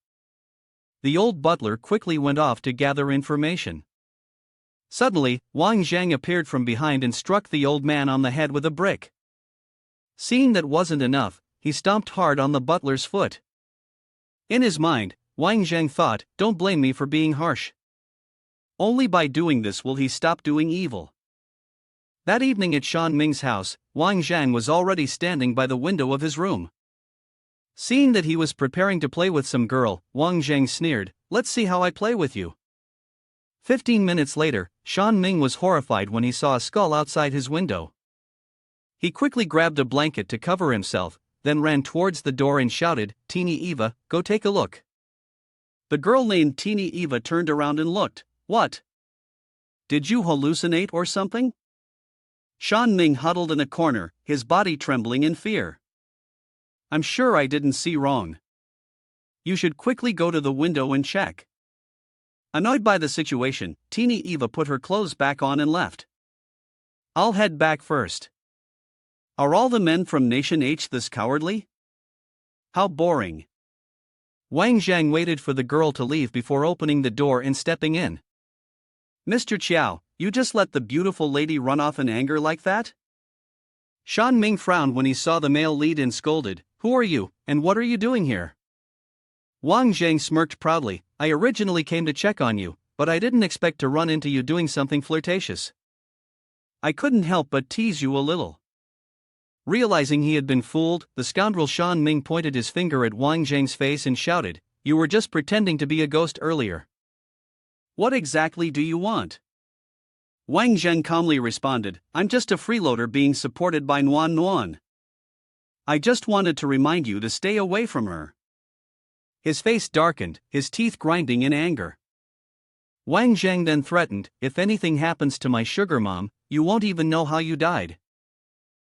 The old butler quickly went off to gather information. Suddenly, Wang Jang appeared from behind and struck the old man on the head with a brick. Seeing that wasn't enough, he stomped hard on the butler's foot. In his mind, Wang Jang thought, don't blame me for being harsh. Only by doing this will he stop doing evil. That evening at Shan Ming's house, Wang Jang was already standing by the window of his room. Seeing that he was preparing to play with some girl, Wang Jang sneered, let's see how I play with you. 15 minutes later, Shan Ming was horrified when he saw a skull outside his window. He quickly grabbed a blanket to cover himself, then ran towards the door and shouted, Teeny Eva, go take a look. The girl named Teeny Eva turned around and looked. What? Did you hallucinate or something? Shan Ming huddled in a corner, his body trembling in fear. I'm sure I didn't see wrong. You should quickly go to the window and check. Annoyed by the situation, Teeny Eva put her clothes back on and left. I'll head back first. Are all the men from Nation H this cowardly? How boring. Wang Jang waited for the girl to leave before opening the door and stepping in. Mr. Chiao, you just let the beautiful lady run off in anger like that? Shan Ming frowned when he saw the male lead and scolded, who are you, and what are you doing here? Wang Jang smirked proudly, I originally came to check on you, but I didn't expect to run into you doing something flirtatious. I couldn't help but tease you a little. Realizing he had been fooled, the scoundrel Shan Ming pointed his finger at Wang Jang's face and shouted, you were just pretending to be a ghost earlier. What exactly do you want? Wang Jang calmly responded, I'm just a freeloader being supported by Nuan Nuan. I just wanted to remind you to stay away from her. His face darkened, his teeth grinding in anger. Wang Jang then threatened, if anything happens to my sugar mom, you won't even know how you died.